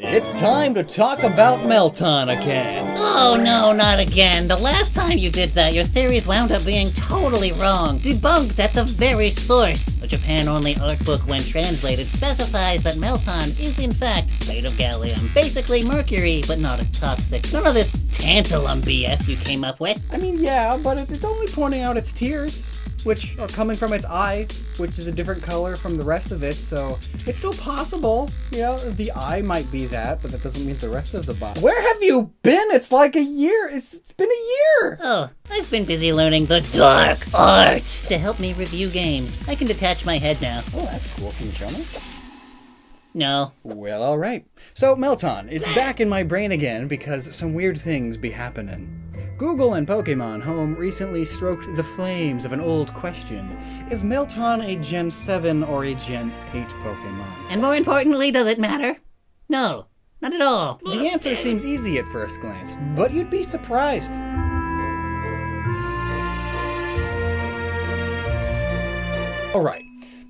it's time to talk about Meltan again. Oh no, not again. The last time you did that, your theories wound up being totally wrong. Debunked at the very source. The Japan-only art book, when translated, specifies that Meltan is in fact made of gallium. Basically mercury, but not a toxic. None of this tantalum BS you came up with. I mean, yeah, but it's only pointing out its tears, which are coming from its eye, which is a different color from the rest of it, so it's still possible. You know, the eye might be that, but that doesn't mean the rest of the body. Where have you been? It's like a year. It's been a year. Oh, I've been busy learning the dark arts to help me review games. I can detach my head now. Oh, that's cool. Can you show me? No. Well, alright. So, Meltan, it's back in my brain again because some weird things be happening. Google and Pokemon Home recently stroked the flames of an old question. Is Meltan a Gen 7 or a Gen 8 Pokemon? And more importantly, does it matter? No, not at all. The answer seems easy at first glance, but you'd be surprised. Alright,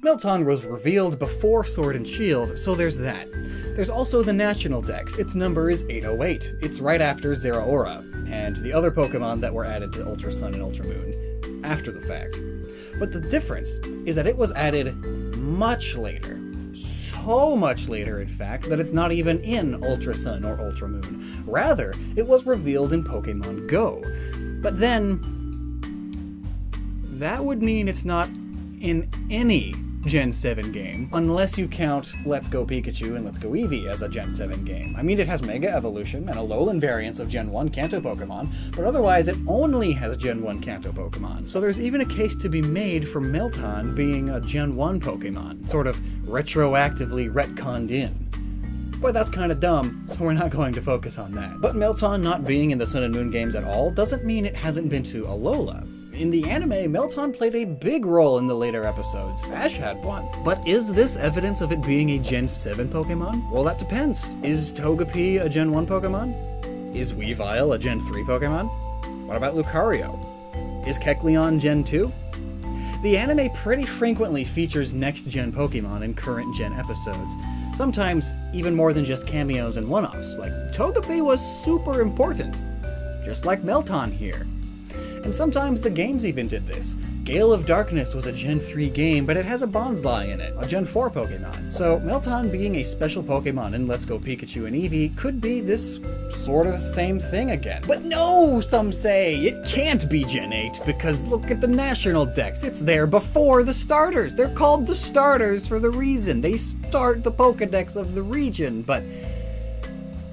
Meltan was revealed before Sword and Shield, so there's that. There's also the National Dex. Its number is 808. It's right after Zeraora, and the other Pokemon that were added to Ultra Sun and Ultra Moon after the fact. But the difference is that it was added much later. So much later, in fact, that it's not even in Ultra Sun or Ultra Moon. Rather, it was revealed in Pokemon Go. But then, that would mean it's not in any Gen 7 game, unless you count Let's Go Pikachu and Let's Go Eevee as a Gen 7 game. I mean, it has Mega Evolution and Alolan variants of Gen 1 Kanto Pokemon, but otherwise it only has Gen 1 Kanto Pokemon. So there's even a case to be made for Meltan being a Gen 1 Pokemon, sort of retroactively retconned in. Boy, that's kind of dumb, so we're not going to focus on that. But Meltan not being in the Sun and Moon games at all doesn't mean it hasn't been to Alola. In the anime, Meltan played a big role in the later episodes. Ash had one. But is this evidence of it being a Gen 7 Pokemon? Well, that depends. Is Togepi a Gen 1 Pokemon? Is Weavile a Gen 3 Pokemon? What about Lucario? Is Kecleon Gen 2? The anime pretty frequently features next-gen Pokemon in current-gen episodes. Sometimes even more than just cameos and one-offs, like Togepi was super important. Just like Meltan here. And sometimes the games even did this. Gale of Darkness was a Gen 3 game, but it has a Bonsly in it, a Gen 4 Pokemon. So Meltan being a special Pokemon in Let's Go Pikachu and Eevee could be this sort of same thing again. But no, some say, it can't be Gen 8, because look at the National Dex, it's there before the starters. They're called the starters for the reason. They start the Pokedex of the region, but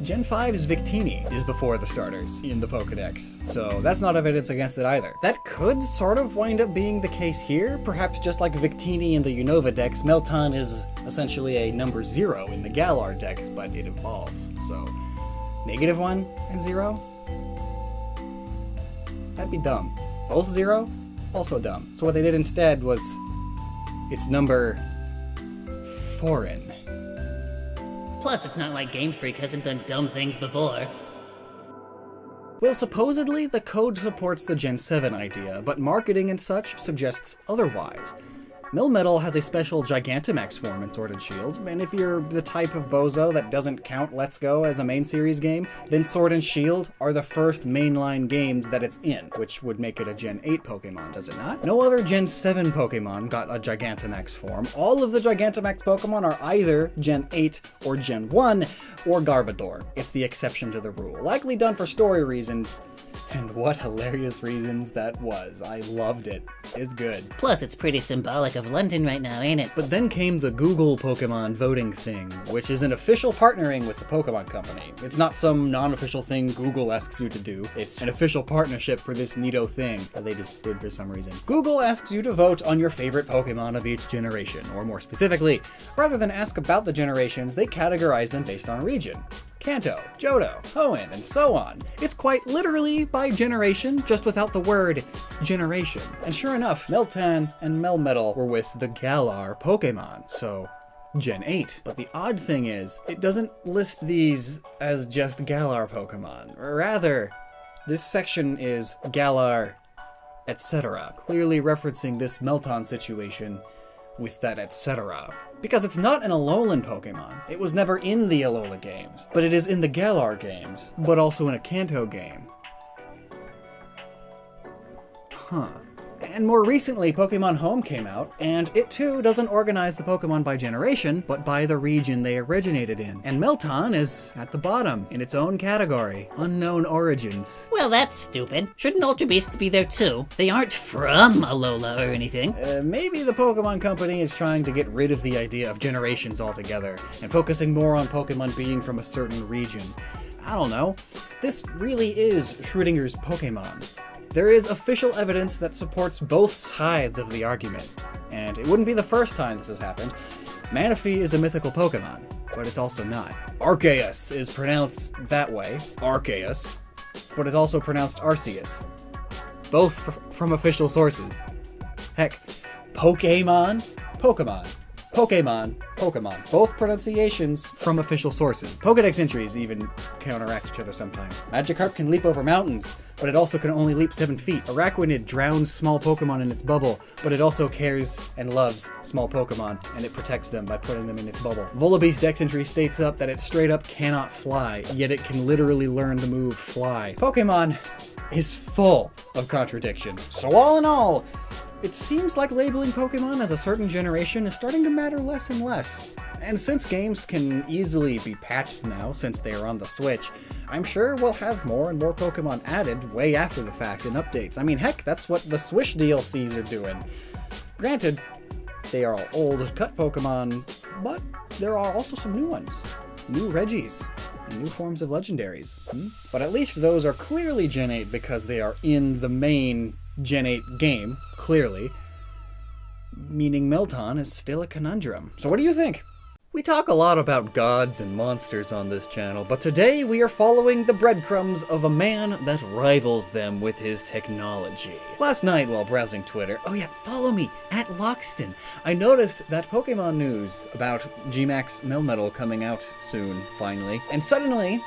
Gen 5's Victini is before the starters in the Pokedex, so that's not evidence against it either. That could sort of wind up being the case here. Perhaps just like Victini in the Unova Dex, Meltan is essentially a number 0 in the Galar Dex, but it evolves, so -1 and 0? That'd be dumb. Both 0? Also dumb. So what they did instead was, it's number foreign. Plus, it's not like Game Freak hasn't done dumb things before. Well, supposedly, the code supports the Gen 7 idea, but marketing and such suggests otherwise. Melmetal has a special Gigantamax form in Sword and Shield, and if you're the type of bozo that doesn't count Let's Go as a main series game, then Sword and Shield are the first mainline games that it's in, which would make it a Gen 8 Pokemon, does it not? No other Gen 7 Pokemon got a Gigantamax form. All of the Gigantamax Pokemon are either Gen 8 or Gen 1 or Garvador. It's the exception to the rule. Likely done for story reasons, And what hilarious reasons that was. I loved it. It's good. Plus, it's pretty symbolic of London right now, ain't it? But then came the Google Pokemon voting thing, which is an official partnering with the Pokemon Company. It's not some non-official thing Google asks you to do. It's an official partnership for this neato thing that they just did for some reason. Google asks you to vote on your favorite Pokemon of each generation, or more specifically, rather than ask about the generations, they categorize them based on region. Kanto, Johto, Hoenn, and so on. It's quite literally by generation, just without the word generation. And sure enough, Meltan and Melmetal were with the Galar Pokemon, so Gen 8. But the odd thing is, it doesn't list these as just Galar Pokemon. Rather, this section is Galar, etc., clearly referencing this Melton situation with that etc. Because it's not an Alolan Pokemon. It was never in the Alola games. But it is in the Galar games, but also in a Kanto game. Huh. And more recently, Pokemon Home came out, and it too doesn't organize the Pokemon by generation, but by the region they originated in. And Melton is at the bottom, in its own category, Unknown Origins. Well, that's stupid. Shouldn't Ultra Beasts be there too? They aren't from Alola or anything. Maybe the Pokemon Company is trying to get rid of the idea of generations altogether, and focusing more on Pokemon being from a certain region. I don't know. This really is Schrödinger's Pokemon. There is official evidence that supports both sides of the argument, and it wouldn't be the first time this has happened. Manaphy is a mythical Pokemon, but it's also not. Arceus is pronounced that way, Arceus, but it's also pronounced Arceus. Both from official sources. Heck, Pokemon, Pokemon. Pokemon, Pokemon. Both pronunciations from official sources. Pokedex entries even counteract each other sometimes. Magikarp can leap over mountains, but it also can only leap 7 feet. Araquanid drowns small Pokemon in its bubble, but it also cares and loves small Pokemon, and it protects them by putting them in its bubble. Vullaby's dex entry states up that it straight up cannot fly, yet it can literally learn the move Fly. Pokemon is full of contradictions. So all in all, it seems like labeling Pokemon as a certain generation is starting to matter less and less. And since games can easily be patched now, since they are on the Switch, I'm sure we'll have more and more Pokemon added way after the fact in updates. I mean, heck, that's what the Swish DLCs are doing. Granted, they are all old cut Pokemon, but there are also some new ones. New Regis, and new forms of legendaries. But at least those are clearly Gen 8 because they are in the main Gen 8 game, clearly, meaning Melton is still a conundrum. So what do you think? We talk a lot about gods and monsters on this channel, but today we are following the breadcrumbs of a man that rivals them with his technology. Last night while browsing Twitter, oh yeah, follow me, at Lockstin, I noticed that Pokemon news about Gmax Melmetal coming out soon, finally, and suddenly,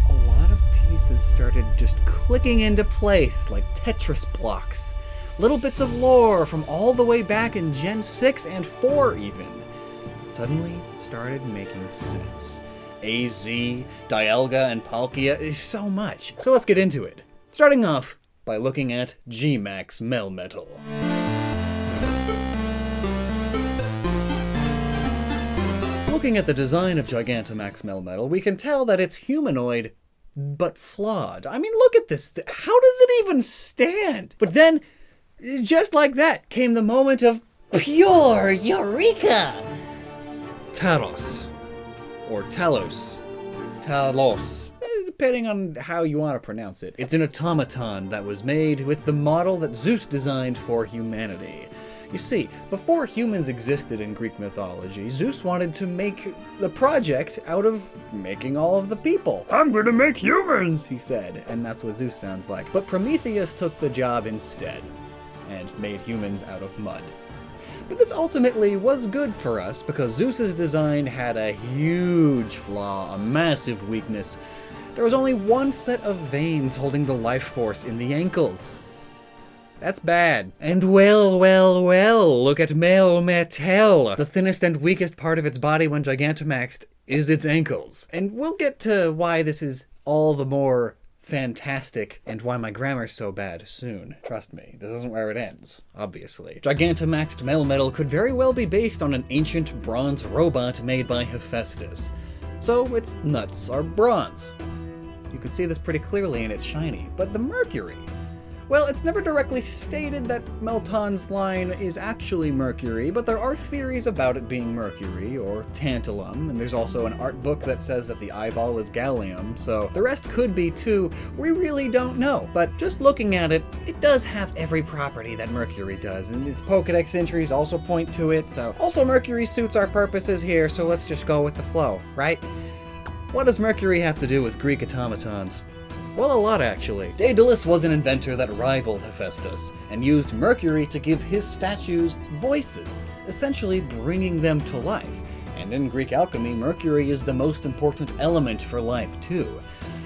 a lot of pieces started just clicking into place like Tetris blocks. Little bits of lore from all the way back in Gen 6 and 4 even suddenly started making sense. AZ, Dialga, and Palkia is so much. So let's get into it. Starting off by looking at Gmax Melmetal. Looking at the design of Gigantamax Melmetal, we can tell that it's humanoid, but flawed. I mean, look at this. How does it even stand? But then, just like that, came the moment of pure Eureka! Taros, or Talos, depending on how you want to pronounce it. It's an automaton that was made with the model that Zeus designed for humanity. You see, before humans existed in Greek mythology, Zeus wanted to make the project out of making all of the people. I'm gonna make humans, he said, and that's what Zeus sounds like. But Prometheus took the job instead, and made humans out of mud. But this ultimately was good for us because Zeus's design had a huge flaw, a massive weakness. There was only one set of veins holding the life force in the ankles. That's bad. And well, look at Melmetal. The thinnest and weakest part of its body when Gigantamaxed is its ankles. And we'll get to why this is all the more fantastic and why my grammar's so bad soon. Trust me, this isn't where it ends, obviously. Gigantamaxed Melmetal could very well be based on an ancient bronze robot made by Hephaestus. So its nuts are bronze. You can see this pretty clearly in its shiny. But the Mercury? Well, it's never directly stated that Meltan's line is actually Mercury, but there are theories about it being Mercury, or Tantalum, and there's also an art book that says that the eyeball is Gallium, so the rest could be too. We really don't know, but just looking at it, it does have every property that Mercury does, and its Pokedex entries also point to it, so... Also, Mercury suits our purposes here, so let's just go with the flow, right? What does Mercury have to do with Greek automatons? Well, a lot actually. Daedalus was an inventor that rivaled Hephaestus, and used Mercury to give his statues voices, essentially bringing them to life. And in Greek alchemy, Mercury is the most important element for life too.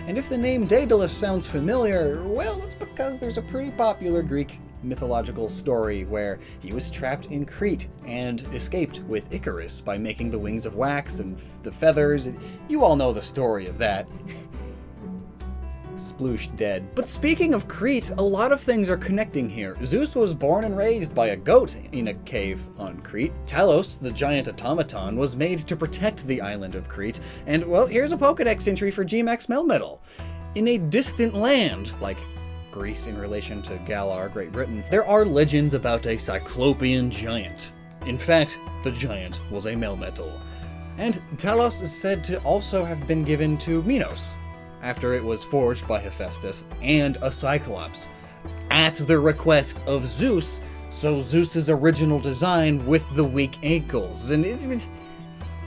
And if the name Daedalus sounds familiar, well, it's because there's a pretty popular Greek mythological story where he was trapped in Crete and escaped with Icarus by making the wings of wax and the feathers. You all know the story of that. Sploosh dead. But speaking of Crete, a lot of things are connecting here. Zeus was born and raised by a goat in a cave on Crete. Talos, the giant automaton, was made to protect the island of Crete. And, well, here's a Pokedex entry for G-Max Melmetal. In a distant land, like Greece in relation to Galar, Great Britain, there are legends about a Cyclopean giant. In fact, the giant was a Melmetal. And Talos is said to also have been given to Minos, after it was forged by Hephaestus and a Cyclops, at the request of Zeus, so Zeus's original design with the weak ankles. And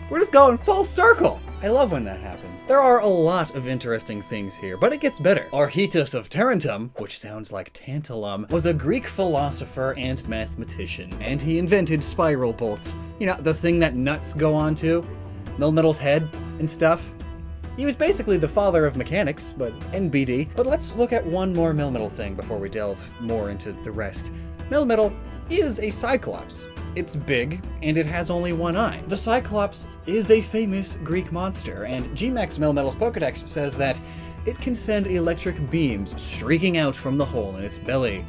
we're just going full circle. I love when that happens. There are a lot of interesting things here, but it gets better. Archytas of Tarentum, which sounds like tantalum, was a Greek philosopher and mathematician, and he invented spiral bolts. You know, the thing that nuts go onto, Melmetal's head and stuff. He was basically the father of mechanics, but NBD. But let's look at one more Melmetal thing before we delve more into the rest. Melmetal is a Cyclops. It's big, and it has only one eye. The Cyclops is a famous Greek monster, and G-Max Melmetal's Pokedex says that it can send electric beams streaking out from the hole in its belly.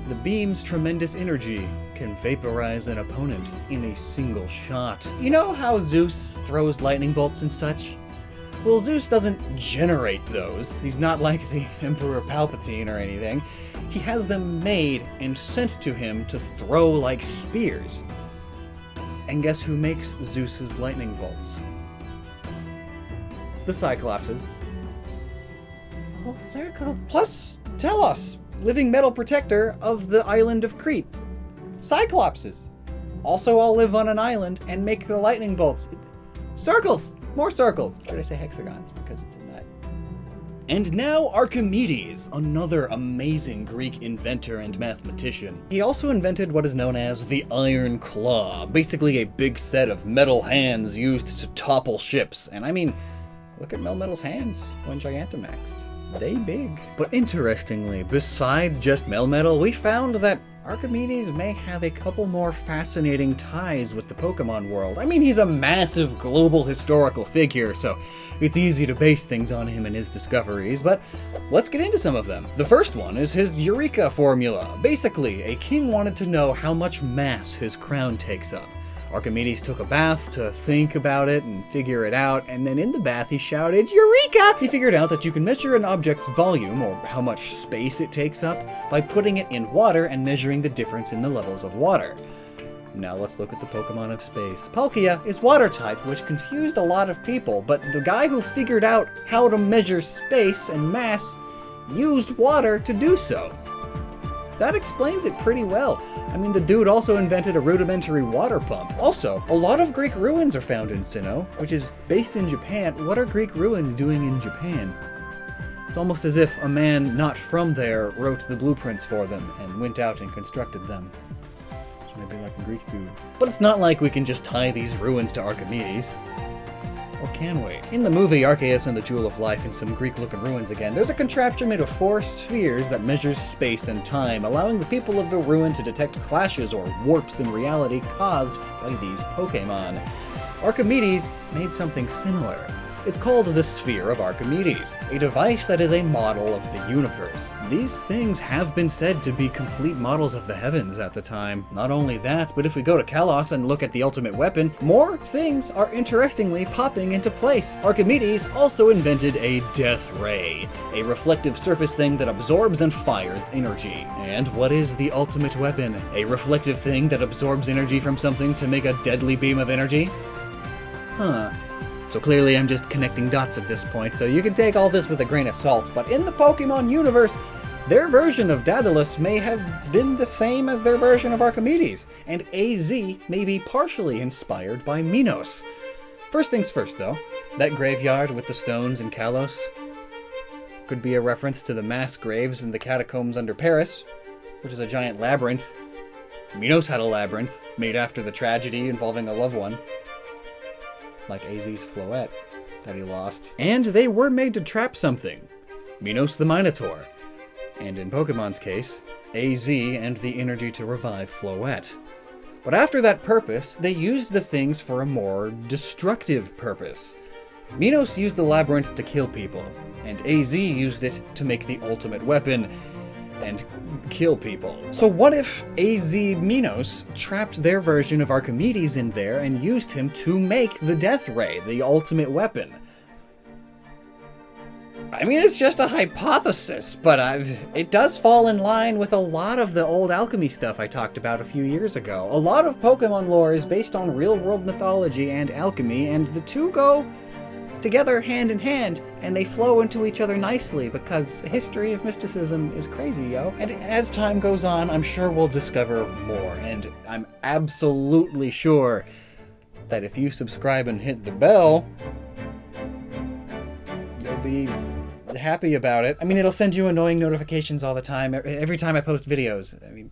The beam's tremendous energy can vaporize an opponent in a single shot. You know how Zeus throws lightning bolts and such? Well, Zeus doesn't generate those. He's not like the Emperor Palpatine or anything. He has them made and sent to him to throw like spears. And guess who makes Zeus's lightning bolts? The Cyclopses. Full circle. Plus, Telos, living metal protector of the island of Crete. Cyclopses also all live on an island and make the lightning bolts. Circles! More circles! Should I say hexagons? Because it's a nut. And now Archimedes, another amazing Greek inventor and mathematician. He also invented what is known as the Iron Claw, basically a big set of metal hands used to topple ships. And I mean, look at Melmetal's hands when Gigantamaxed. They big. But interestingly, besides just Melmetal, we found that Archimedes may have a couple more fascinating ties with the Pokemon world. I mean, he's a massive global historical figure, so it's easy to base things on him and his discoveries, but let's get into some of them. The first one is his Eureka Formula. Basically, a king wanted to know how much mass his crown takes up. Archimedes took a bath to think about it and figure it out, and then in the bath he shouted, "Eureka!" He figured out that you can measure an object's volume, or how much space it takes up, by putting it in water and measuring the difference in the levels of water. Now let's look at the Pokemon of space. Palkia is water type, which confused a lot of people, but the guy who figured out how to measure space and mass used water to do so. That explains it pretty well. I mean, the dude also invented a rudimentary water pump. Also, a lot of Greek ruins are found in Sinnoh, which is based in Japan. What are Greek ruins doing in Japan? It's almost as if a man not from there wrote the blueprints for them and went out and constructed them. So maybe like a Greek dude. But it's not like we can just tie these ruins to Archimedes. Or can we? In the movie Arceus and the Jewel of Life in some Greek-looking ruins again, there's a contraption made of 4 spheres that measures space and time, allowing the people of the ruin to detect clashes or warps in reality caused by these Pokemon. Archimedes made something similar. It's called the Sphere of Archimedes, a device that is a model of the universe. These things have been said to be complete models of the heavens at the time. Not only that, but if we go to Kalos and look at the ultimate weapon, more things are interestingly popping into place. Archimedes also invented a death ray, a reflective surface thing that absorbs and fires energy. And what is the ultimate weapon? A reflective thing that absorbs energy from something to make a deadly beam of energy? Huh. So clearly I'm just connecting dots at this point, so you can take all this with a grain of salt, but in the Pokemon universe, their version of Daedalus may have been the same as their version of Archimedes, and AZ may be partially inspired by Minos. First things first though, that graveyard with the stones in Kalos could be a reference to the mass graves in the catacombs under Paris, which is a giant labyrinth. Minos had a labyrinth, made after the tragedy involving a loved one, like AZ's Floette that he lost. And they were made to trap something, Minos the Minotaur, and in Pokemon's case, AZ and the energy to revive Floette. But after that purpose, they used the things for a more destructive purpose. Minos used the labyrinth to kill people, and AZ used it to make the ultimate weapon and kill people. So what if AZ Minos trapped their version of Archimedes in there and used him to make the Death Ray, the ultimate weapon? I mean, it's just a hypothesis, but it does fall in line with a lot of the old alchemy stuff I talked about a few years ago. A lot of Pokemon lore is based on real-world mythology and alchemy, and the two go together hand in hand, and they flow into each other nicely because the history of mysticism is crazy, yo. And as time goes on, I'm sure we'll discover more, and I'm absolutely sure that if you subscribe and hit the bell, you'll be happy about it. I mean, it'll send you annoying notifications all the time, every time I post videos. I mean,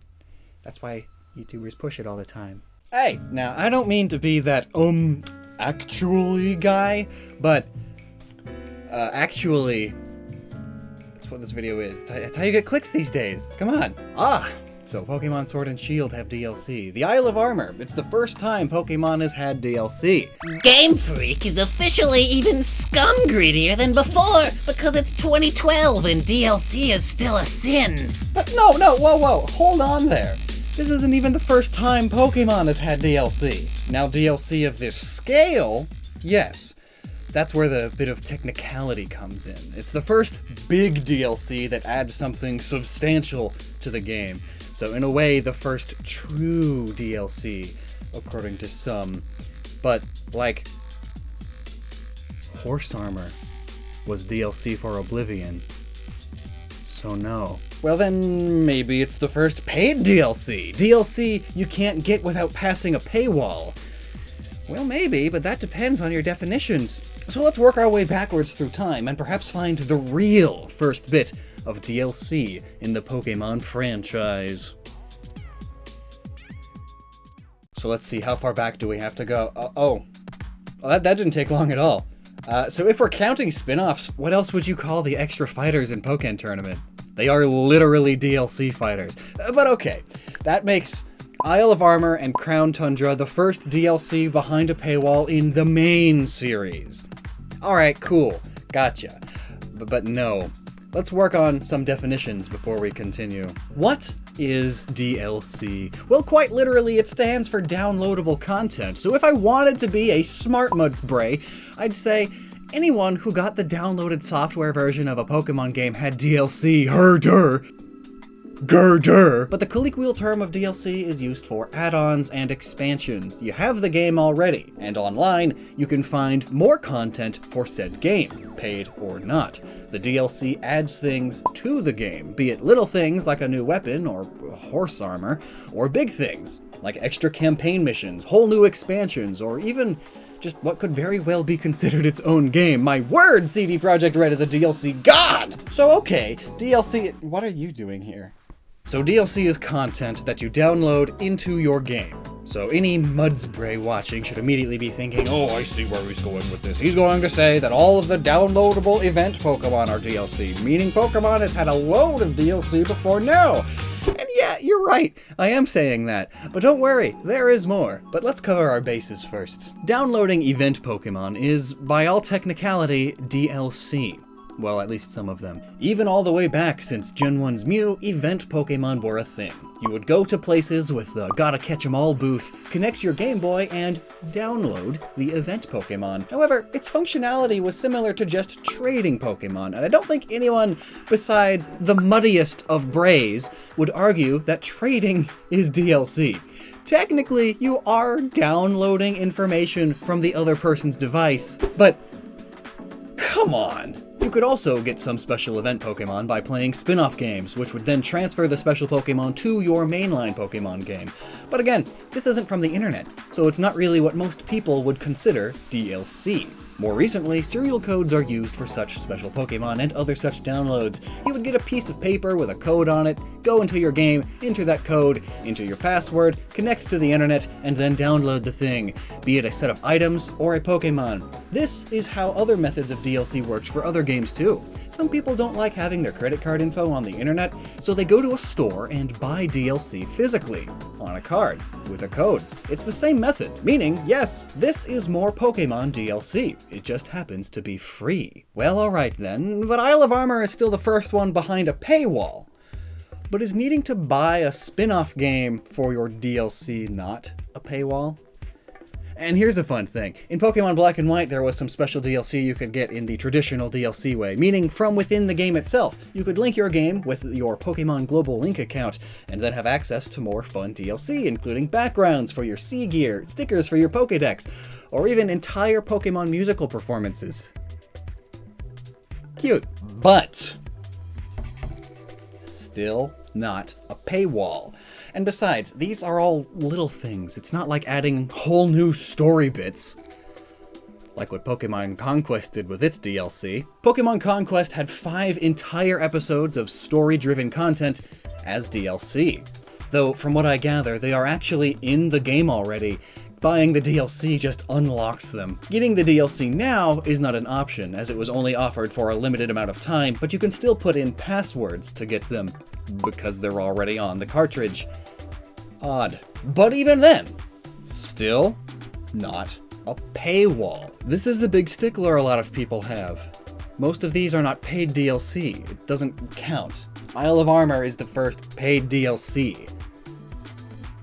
that's why YouTubers push it all the time. Hey, now, I don't mean to be that, actually guy, but actually that's what this video is. It's how you get clicks these days. Come on. So Pokemon Sword and Shield have DLC. The Isle of Armor. It's the first time Pokemon has had DLC. Game Freak is officially even scum greedier than before because it's 2012 and DLC is still a sin. But no, whoa, hold on there. This isn't even the first time Pokemon has had DLC. Now, DLC of this scale, yes, that's where the bit of technicality comes in. It's the first big DLC that adds something substantial to the game. So in a way, the first true DLC, according to some. But, like, Horse Armor was DLC for Oblivion. So no. Well then, maybe it's the first paid DLC. DLC you can't get without passing a paywall. Well, maybe, but that depends on your definitions. So let's work our way backwards through time and perhaps find the real first bit of DLC in the Pokemon franchise. So let's see, how far back do we have to go? That didn't take long at all. So if we're counting spin-offs, what else would you call the extra fighters in Pokken Tournament? They are literally DLC fighters. But okay, that makes Isle of Armor and Crown Tundra the first DLC behind a paywall in the main series. Alright, cool. Gotcha. But no. Let's work on some definitions before we continue. What is DLC? Well, quite literally, it stands for downloadable content. So if I wanted to be a smart mudspray, I'd say anyone who got the downloaded software version of a Pokemon game had DLC. Herder. Girder. But the colloquial term of DLC is used for add-ons and expansions. You have the game already, and online, you can find more content for said game, paid or not. The DLC adds things to the game, be it little things like a new weapon or horse armor, or big things like extra campaign missions, whole new expansions, or even just what could very well be considered its own game. My word, CD Projekt Red is a DLC god! So okay, DLC, what are you doing here? So DLC is content that you download into your game. So any mudspray watching should immediately be thinking, oh, I see where he's going with this. He's going to say that all of the downloadable event Pokemon are DLC, meaning Pokemon has had a load of DLC before now. And yeah, Yeah, you're right. I am saying that. But don't worry, there is more. But let's cover our bases first. Downloading event Pokemon is, by all technicality, DLC. Well, at least some of them. Even all the way back since Gen 1's Mew, event Pokemon were a thing. You would go to places with the Gotta Catch 'em All booth, connect your Game Boy, and download the event Pokemon. However, its functionality was similar to just trading Pokemon, and I don't think anyone besides the muddiest of Brays would argue that trading is DLC. Technically, you are downloading information from the other person's device, but come on! You could also get some special event Pokemon by playing spin-off games, which would then transfer the special Pokemon to your mainline Pokemon game. But again, this isn't from the internet, so it's not really what most people would consider DLC. More recently, serial codes are used for such special Pokemon and other such downloads. You would get a piece of paper with a code on it, go into your game, enter that code, enter your password, connect to the internet, and then download the thing, be it a set of items or a Pokemon. This is how other methods of DLC worked for other games too. Some people don't like having their credit card info on the internet, so they go to a store and buy DLC physically, on a card, with a code. It's the same method, meaning, yes, this is more Pokemon DLC. It just happens to be free. Well, alright then, but Isle of Armor is still the first one behind a paywall. But is needing to buy a spin-off game for your DLC not a paywall? And here's a fun thing. In Pokemon Black and White, there was some special DLC you could get in the traditional DLC way, meaning from within the game itself. You could link your game with your Pokemon Global Link account, and then have access to more fun DLC, including backgrounds for your Sea Gear, stickers for your Pokedex, or even entire Pokemon musical performances. Cute. But still not a paywall. And besides, these are all little things. It's not like adding whole new story bits, like what Pokemon Conquest did with its DLC. Pokemon Conquest had 5 entire episodes of story-driven content as DLC. Though, from what I gather, they are actually in the game already. Buying the DLC just unlocks them. Getting the DLC now is not an option, as it was only offered for a limited amount of time, but you can still put in passwords to get them, because they're already on the cartridge. Odd. But even then, still not a paywall. This is the big stickler a lot of people have. Most of these are not paid DLC. It doesn't count. Isle of Armor is the first paid DLC.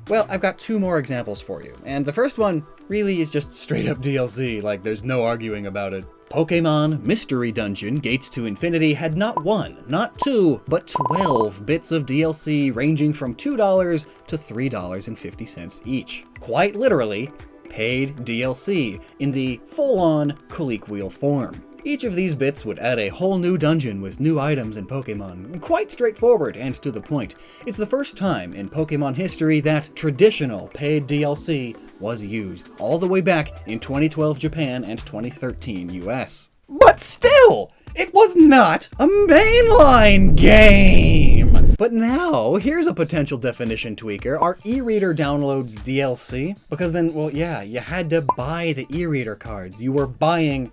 Well, I've got 2 more examples for you, and the first one really is just straight up DLC, like there's no arguing about it. Pokemon Mystery Dungeon Gates to Infinity had not 1, not 2, but 12 bits of DLC ranging from $2 to $3.50 each. Quite literally, paid DLC in the full-on Clique Wheel form. Each of these bits would add a whole new dungeon with new items and Pokemon. Quite straightforward and to the point. It's the first time in Pokemon history that traditional paid DLC was used, all the way back in 2012 Japan and 2013 US. But still, it was not a mainline game! But now, here's a potential definition tweaker. Are e-reader downloads DLC? Because then, well yeah, you had to buy the e-reader cards. You were buying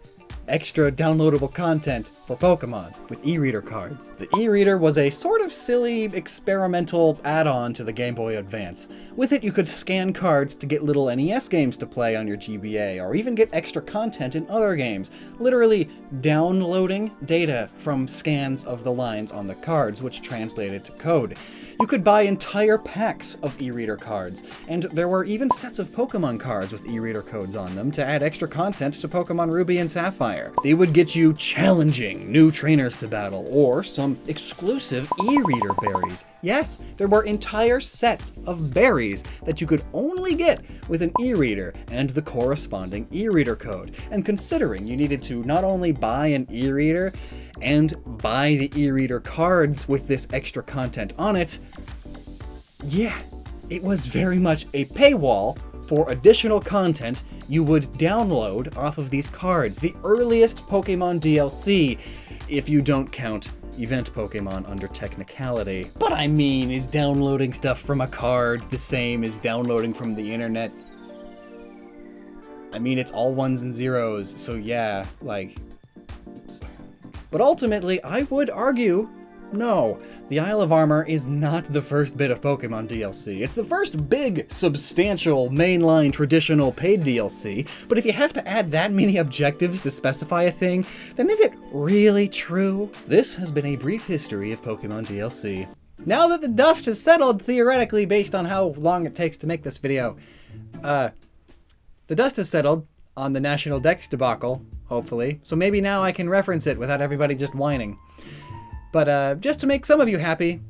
extra downloadable content for Pokemon with e-reader cards. The e-reader was a sort of silly experimental add-on to the Game Boy Advance. With it you could scan cards to get little NES games to play on your GBA, or even get extra content in other games, literally downloading data from scans of the lines on the cards, which translated to code. You could buy entire packs of e-reader cards, and there were even sets of Pokemon cards with e-reader codes on them to add extra content to Pokemon Ruby and Sapphire. They would get you challenging new trainers to battle, or some exclusive e-reader berries. Yes, there were entire sets of berries that you could only get with an e-reader and the corresponding e-reader code. And considering you needed to not only buy an e-reader, and buy the e-reader cards with this extra content on it, yeah, it was very much a paywall for additional content you would download off of these cards. The earliest Pokemon DLC, if you don't count event Pokemon under technicality. But I mean, is downloading stuff from a card the same as downloading from the internet? I mean, it's all ones and zeros, so yeah, like... But ultimately, I would argue No, the Isle of Armor is not the first bit of Pokemon DLC. It's the first big, substantial, mainline, traditional paid DLC, but if you have to add that many objectives to specify a thing, then is it really true? This has been a brief history of Pokemon DLC. Now that the dust has settled, theoretically, based on how long it takes to make this video, the dust has settled on the National Dex debacle, hopefully, so maybe now I can reference it without everybody just whining. But just to make some of you happy,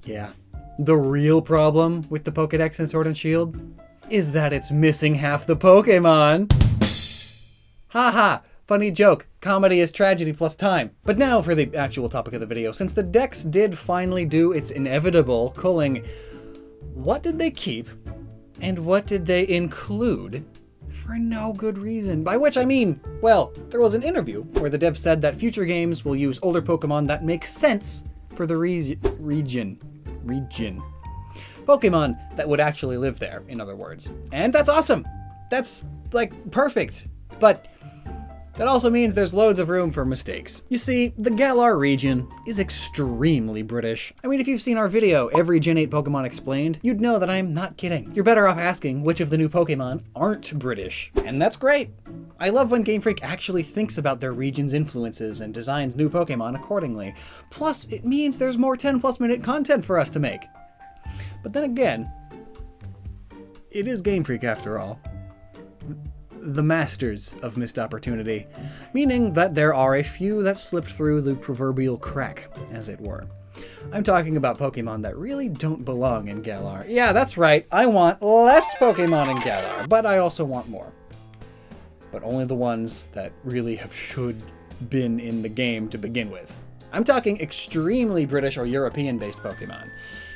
yeah, the real problem with the Pokedex and Sword and Shield is that it's missing half the Pokemon. Haha, funny joke. Comedy is tragedy plus time. But now for the actual topic of the video. Since the Dex did finally do its inevitable culling, what did they keep and what did they include for no good reason? By which I mean, well, there was an interview where the dev said that future games will use older Pokemon that make sense for the region. Pokemon that would actually live there, in other words. And that's awesome. That's, like, perfect. But that also means there's loads of room for mistakes. You see, the Galar region is extremely British. I mean, if you've seen our video, Every Gen 8 Pokemon Explained, you'd know that I'm not kidding. You're better off asking which of the new Pokemon aren't British. And that's great. I love when Game Freak actually thinks about their region's influences and designs new Pokemon accordingly. Plus, it means there's more 10+ minute content for us to make. But then again, it is Game Freak after all. The masters of missed opportunity, meaning that there are a few that slipped through the proverbial crack, as it were. I'm talking about Pokemon that really don't belong in Galar. Yeah, that's right, I want less Pokemon in Galar, but I also want more. But only the ones that really should been in the game to begin with. I'm talking extremely British or European-based Pokemon.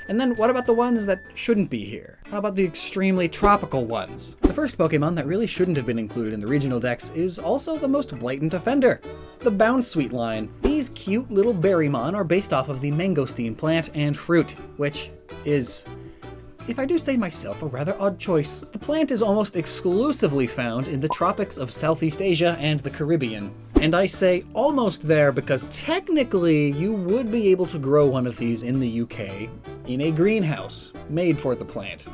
And then what about the ones that shouldn't be here? How about the extremely tropical ones? The first Pokemon that really shouldn't have been included in the regional dex is also the most blatant offender. The Bounsweet line. These cute little Berrymon are based off of the mangosteen plant and fruit, which is, if I do say myself, a rather odd choice. The plant is almost exclusively found in the tropics of Southeast Asia and the Caribbean. And I say almost there because technically you would be able to grow one of these in the UK in a greenhouse made for the plant.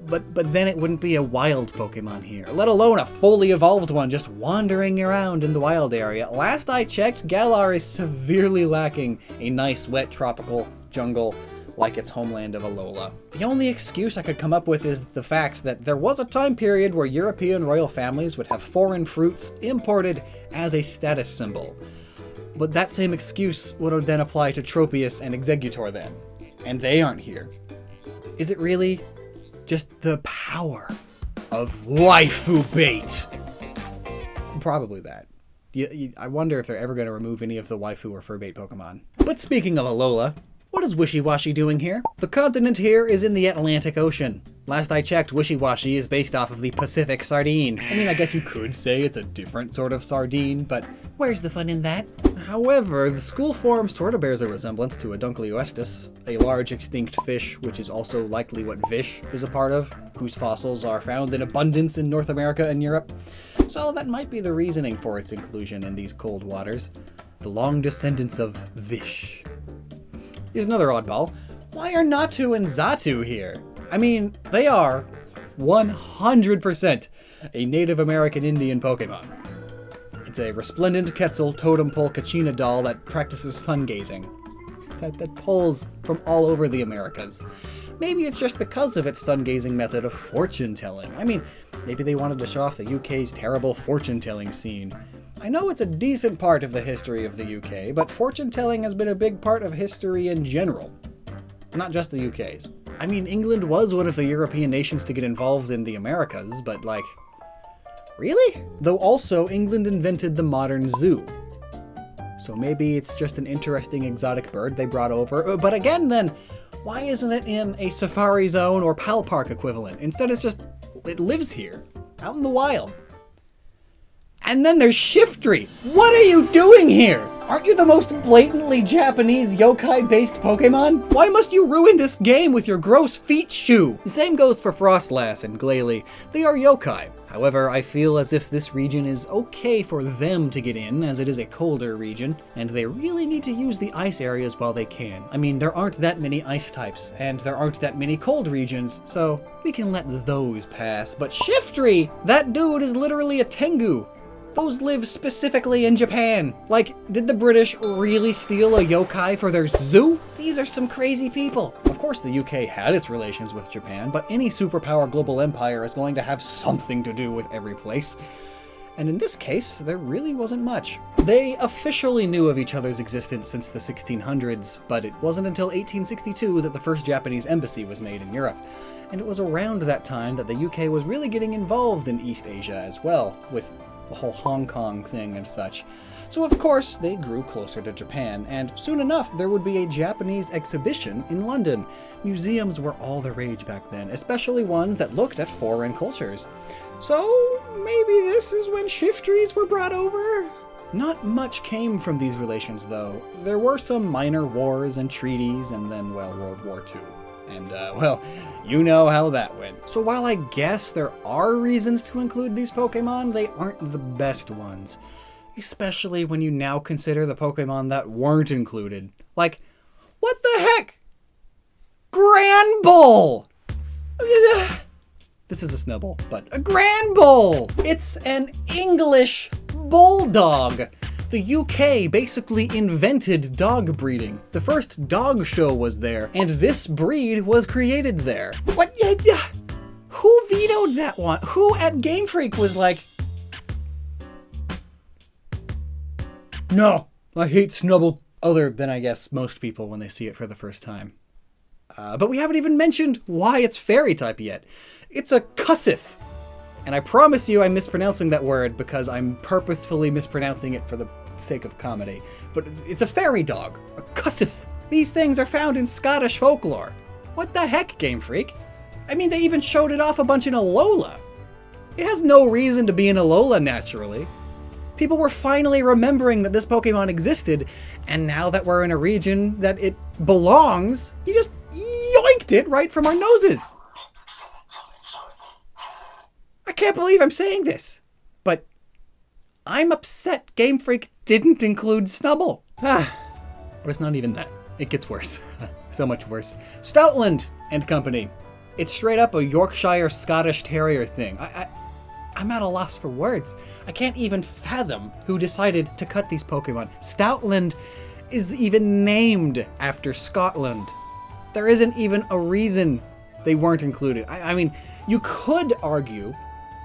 But then it wouldn't be a wild Pokemon here, let alone a fully evolved one just wandering around in the wild area. Last I checked, Galar is severely lacking a nice wet tropical jungle like its homeland of Alola. The only excuse I could come up with is the fact that there was a time period where European royal families would have foreign fruits imported as a status symbol. But that same excuse would then apply to Tropius and Exeggutor then, and they aren't here. Is it really just the power of waifu bait? Probably that. I wonder if they're ever going to remove any of the waifu or fur bait Pokemon. But speaking of Alola, what is Wishy-Washy doing here? The continent here is in the Atlantic Ocean. Last I checked, Wishy-Washy is based off of the Pacific sardine. I mean, I guess you could say it's a different sort of sardine, but where's the fun in that? However, the school form sort of bears a resemblance to a Dunkleoestus, a large extinct fish, which is also likely what Vish is a part of, whose fossils are found in abundance in North America and Europe. So that might be the reasoning for its inclusion in these cold waters. The long descendants of Vish. Here's another oddball. Why are Natu and Xatu here? I mean, they are 100% a Native American Indian Pokemon. It's a resplendent Quetzal totem pole Kachina doll that practices sun gazing. That pulls from all over the Americas. Maybe it's just because of its sun gazing method of fortune telling. I mean, maybe they wanted to show off the UK's terrible fortune telling scene. I know it's a decent part of the history of the UK, but fortune-telling has been a big part of history in general. Not just the UK's. I mean, England was one of the European nations to get involved in the Americas, but like, really? Though also, England invented the modern zoo. So maybe it's just an interesting exotic bird they brought over. But again then, why isn't it in a safari zone or PAL Park equivalent? Instead it's just, it lives here, out in the wild. And then there's Shiftry. What are you doing here? Aren't you the most blatantly Japanese yokai-based Pokemon? Why must you ruin this game with your gross feet shoe? The same goes for Frostlass and Glalie. They are yokai, However, I feel as if this region is okay for them to get in, as it is a colder region, and they really need to use the ice areas while they can. I mean, there aren't that many ice types, and there aren't that many cold regions, so we can let those pass. But Shiftry! That dude is literally a Tengu! Those live specifically in Japan. Like, did the British really steal a yokai for their zoo? These are some crazy people. Of course, the UK had its relations with Japan, but any superpower global empire is going to have something to do with every place. And in this case, there really wasn't much. They officially knew of each other's existence since the 1600s, but it wasn't until 1862 that the first Japanese embassy was made in Europe. And it was around that time that the UK was really getting involved in East Asia as well, with the whole Hong Kong thing and such. So of course, they grew closer to Japan, and soon enough there would be a Japanese exhibition in London. Museums were all the rage back then, especially ones that looked at foreign cultures. So maybe this is when Shiftries were brought over? Not much came from these relations though. There were some minor wars and treaties, and then, well, World War II. And, well, you know how that went. So while I guess there are reasons to include these Pokemon, they aren't the best ones. Especially when you now consider the Pokemon that weren't included. Like, what the heck? Granbull! This is a Snubbull, but a Granbull! It's an English bulldog. The UK basically invented dog breeding. The first dog show was there, and this breed was created there. What? Who vetoed that one? Who at Game Freak was like, no, I hate Snubbull. Other than, I guess, most people when they see it for the first time. But we haven't even mentioned why it's fairy type yet. It's a Cussith. And I promise you I'm mispronouncing that word because I'm purposefully mispronouncing it for the sake of comedy. But it's a fairy dog, a Cussith. These things are found in Scottish folklore. What the heck, Game Freak? I mean, they even showed it off a bunch in Alola. It has no reason to be in Alola naturally. People were finally remembering that this Pokemon existed, and now that we're in a region that it belongs, you just yoinked it right from our noses. I can't believe I'm saying this, but I'm upset Game Freak didn't include Snubbull. But it's not even that. It gets worse. So much worse. Stoutland and Company. It's straight up a Yorkshire Scottish Terrier thing. I'm at a loss for words. I can't even fathom who decided to cut these Pokemon. Stoutland is even named after Scotland. There isn't even a reason they weren't included. I mean, you could argue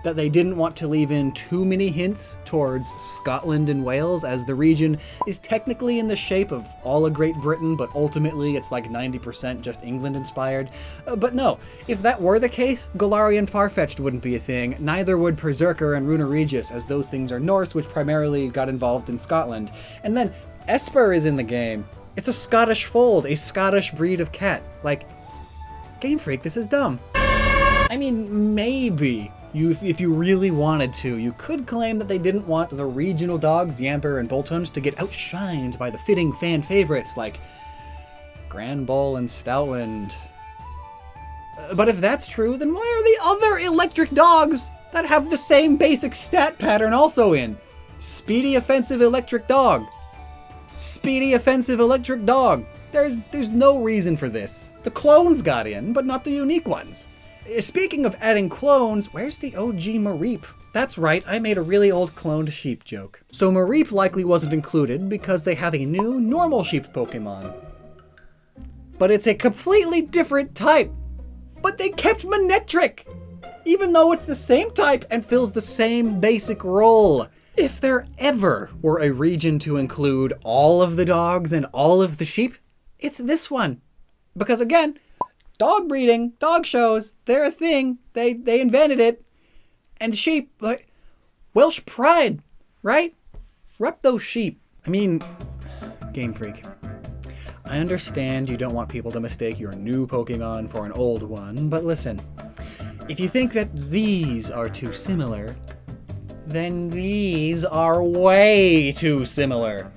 that they didn't want to leave in too many hints towards Scotland and Wales, as the region is technically in the shape of all of Great Britain, but ultimately it's like 90% just England inspired. But no, if that were the case, Galarian Farfetch'd wouldn't be a thing, neither would Berserker and Runerigious, as those things are Norse, which primarily got involved in Scotland. And then Esper is in the game. It's a Scottish fold, a Scottish breed of cat. Like, Game Freak, this is dumb. I mean, maybe if you really wanted to, you could claim that they didn't want the regional dogs, Yamper and Boltund, to get outshined by the fitting fan favorites like Granbull and Stoutland. But if that's true, then why are the other electric dogs that have the same basic stat pattern also in? Speedy offensive electric dog. Speedy offensive electric dog. There's no reason for this. The clones got in, but not the unique ones. Speaking of adding clones, where's the OG Mareep? That's right, I made a really old cloned sheep joke. So Mareep likely wasn't included because they have a new normal sheep Pokemon. But it's a completely different type. But they kept Manectric, even though it's the same type and fills the same basic role. If there ever were a region to include all of the dogs and all of the sheep, it's this one. Because again, dog breeding, dog shows, they're a thing. They invented it. And sheep, like, Welsh pride, right? Rep those sheep. I mean, Game Freak, I understand you don't want people to mistake your new Pokemon for an old one, but listen, if you think that these are too similar, then these are way too similar.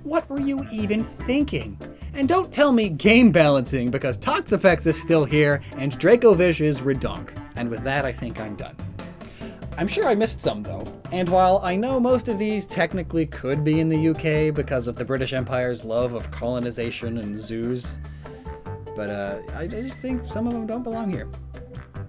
What were you even thinking? And don't tell me game balancing, because Toxapex is still here and Dracovish is redonk. And with that, I think I'm done. I'm sure I missed some though. And while I know most of these technically could be in the UK because of the British Empire's love of colonization and zoos, but I just think some of them don't belong here.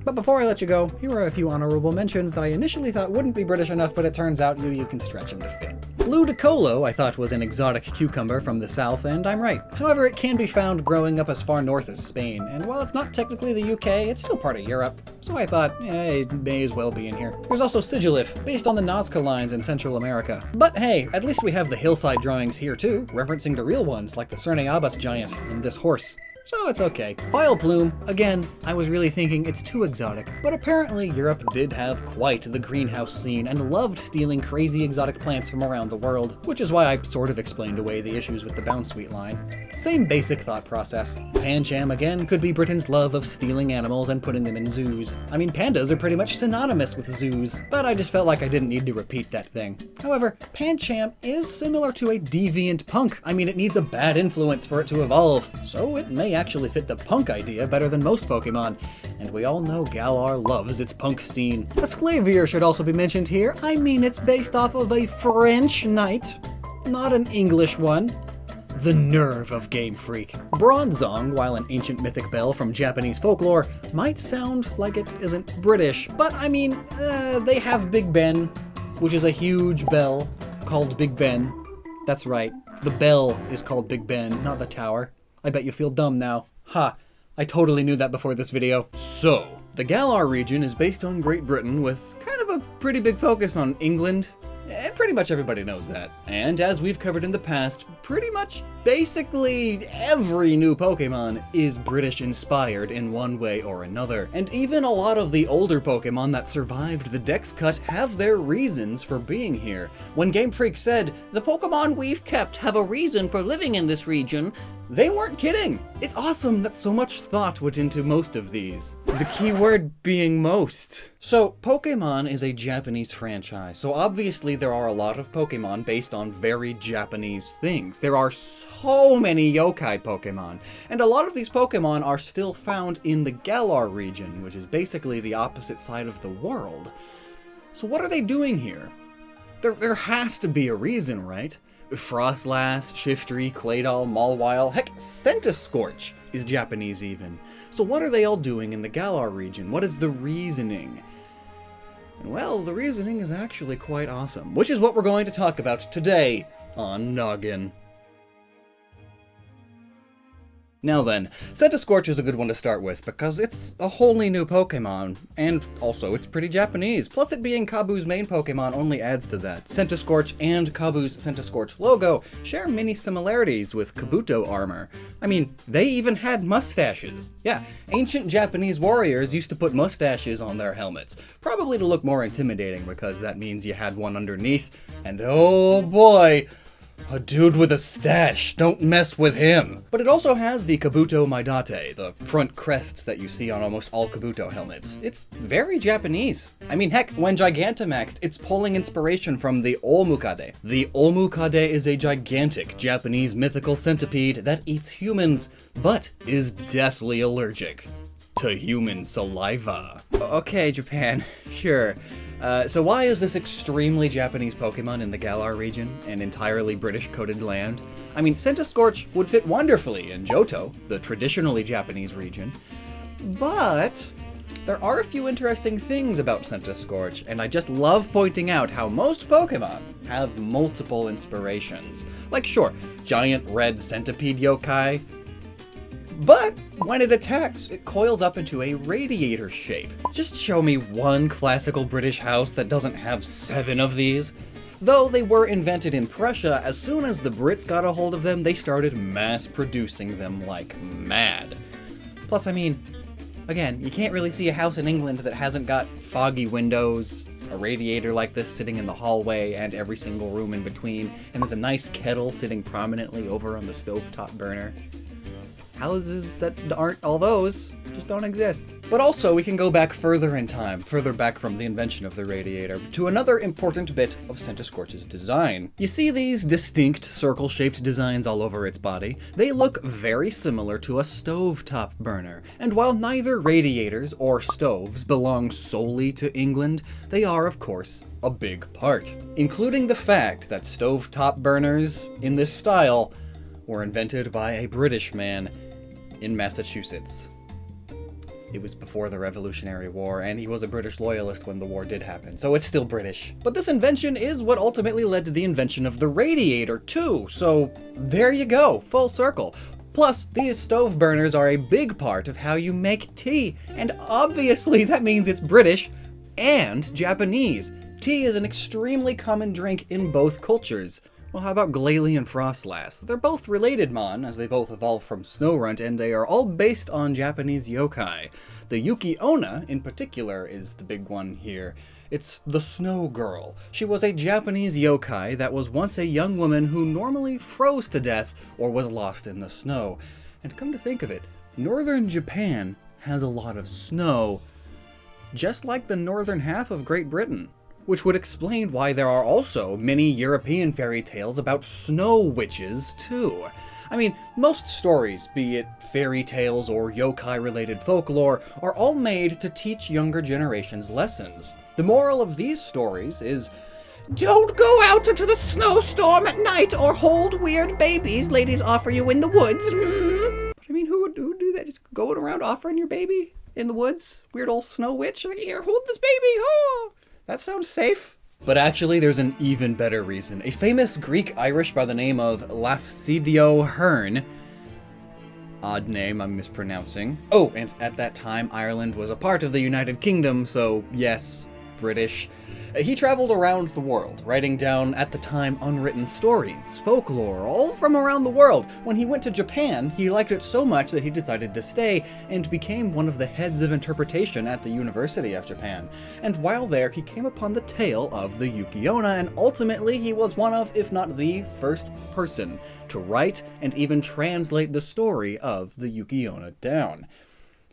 But before I let you go, here are a few honorable mentions that I initially thought wouldn't be British enough, but it turns out you can stretch them to fit. Ludicolo I thought was an exotic cucumber from the south, and I'm right. However, it can be found growing up as far north as Spain, and while it's not technically the UK, it's still part of Europe. So I thought, it may as well be in here. There's also Sigilif, based on the Nazca lines in Central America. But hey, at least we have the hillside drawings here too, referencing the real ones like the Cerneabas giant and this horse. So it's okay. Vileplume, again, I was really thinking it's too exotic, but apparently Europe did have quite the greenhouse scene and loved stealing crazy exotic plants from around the world, which is why I sort of explained away the issues with the Bounsweet line. Same basic thought process. Pancham, again, could be Britain's love of stealing animals and putting them in zoos. I mean, pandas are pretty much synonymous with zoos, but I just felt like I didn't need to repeat that thing. However, Pancham is similar to a deviant punk. I mean, it needs a bad influence for it to evolve, so it may actually fit the punk idea better than most Pokemon, and we all know Galar loves its punk scene. Esclavier should also be mentioned here. I mean, it's based off of a French knight, not an English one. The nerve of Game Freak. Bronzong, while an ancient mythic bell from Japanese folklore, might sound like it isn't British, but I mean, they have Big Ben, which is a huge bell called Big Ben. That's right, the bell is called Big Ben, not the tower. I bet you feel dumb now. Ha, I totally knew that before this video. So, the Galar region is based on Great Britain with kind of a pretty big focus on England, and pretty much everybody knows that. And as we've covered in the past, pretty much basically every new Pokemon is British inspired in one way or another. And even a lot of the older Pokemon that survived the Dex cut have their reasons for being here. When Game Freak said, "The Pokemon we've kept have a reason for living in this region," they weren't kidding. It's awesome that so much thought went into most of these. The key word being most. So, Pokemon is a Japanese franchise, so obviously there are a lot of Pokemon based on very Japanese things. There are so many yokai Pokemon, and a lot of these Pokemon are still found in the Galar region, which is basically the opposite side of the world. So what are they doing here? There has to be a reason, right? Frostlass, Shiftry, Claydol, Mawile, heck, Centiskorch is Japanese even. So what are they all doing in the Galar region? What is the reasoning? And well, the reasoning is actually quite awesome, which is what we're going to talk about today on Noggin. Now then, Centiskorch is a good one to start with because it's a wholly new Pokemon, and also it's pretty Japanese, plus it being Kabu's main Pokemon only adds to that. Centiskorch and Kabu's Centiskorch logo share many similarities with Kabuto armor. I mean, they even had mustaches. Yeah, ancient Japanese warriors used to put mustaches on their helmets, probably to look more intimidating because that means you had one underneath, and oh boy, a dude with a stash, don't mess with him. But it also has the Kabuto Maidate, the front crests that you see on almost all Kabuto helmets. It's very Japanese. I mean, heck, when Gigantamaxed, it's pulling inspiration from the Olmukade. The Olmukade is a gigantic Japanese mythical centipede that eats humans, but is deathly allergic to human saliva. Okay, Japan, sure. So why is this extremely Japanese Pokemon in the Galar region, an entirely British-coded land? I mean, Centiskorch would fit wonderfully in Johto, the traditionally Japanese region, but there are a few interesting things about Centiskorch, and I just love pointing out how most Pokemon have multiple inspirations. Like, sure, giant red centipede yokai, but when it attacks, it coils up into a radiator shape. Just show me one classical British house that doesn't have 7 of these. Though they were invented in Prussia, as soon as the Brits got a hold of them, they started mass producing them like mad. Plus, I mean, again, you can't really see a house in England that hasn't got foggy windows, a radiator like this sitting in the hallway and every single room in between, and there's a nice kettle sitting prominently over on the stovetop burner. houses that aren't all those just don't exist. But also, we can go back further in time, further back from the invention of the radiator, to another important bit of Centiskorch's design. You see these distinct circle-shaped designs all over its body? They look very similar to a stovetop burner, and while neither radiators or stoves belong solely to England, they are, of course, a big part, including the fact that stovetop burners in this style were invented by a British man in Massachusetts. It was before the Revolutionary War, and he was a British loyalist when the war did happen, so it's still British. But this invention is what ultimately led to the invention of the radiator, too, so there you go, full circle. Plus, these stove burners are a big part of how you make tea, and obviously that means it's British and Japanese. Tea is an extremely common drink in both cultures. Well, how about Glalie and Frostlass? They're both related mon, as they both evolved from Snorunt, and they are all based on Japanese yokai. The Yuki Onna, in particular, is the big one here. It's the Snow Girl. She was a Japanese yokai that was once a young woman who normally froze to death or was lost in the snow. And come to think of it, northern Japan has a lot of snow, just like the northern half of Great Britain. Which would explain why there are also many European fairy tales about snow witches, too. I mean, most stories, be it fairy tales or yokai-related folklore, are all made to teach younger generations lessons. The moral of these stories is, don't go out into the snowstorm at night or hold weird babies ladies offer you in the woods. I mean, who would do that? Just going around offering your baby in the woods? Weird old snow witch? Like, here, hold this baby, oh! That sounds safe. But actually, there's an even better reason. A famous Greek-Irish by the name of Lafcadio Hearn, odd name I'm mispronouncing. Oh, and at that time, Ireland was a part of the United Kingdom, so yes, British. He traveled around the world, writing down, at the time, unwritten stories, folklore, all from around the world. When he went to Japan, he liked it so much that he decided to stay and became one of the heads of interpretation at the University of Japan. And while there, he came upon the tale of the Yuki Onna, and ultimately he was one of, if not the first person to write and even translate the story of the Yuki Onna down.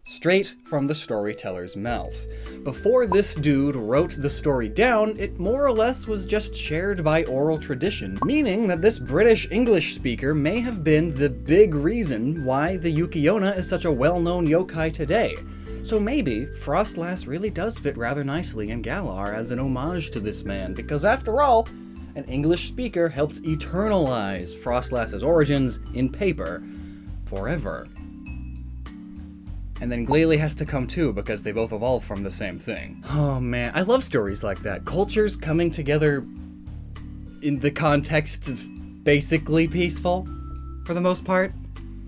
Straight from the storyteller's mouth. Before this dude wrote the story down, it more or less was just shared by oral tradition, meaning that this British English speaker may have been the big reason why the Yuki Onna is such a well-known yokai today. So maybe Frostlass really does fit rather nicely in Galar as an homage to this man, because after all, an English speaker helped eternalize Frostlass's origins in paper forever. And then Glalie has to come too, because they both evolved from the same thing. Oh man, I love stories like that. Cultures coming together in the context of basically peaceful, for the most part.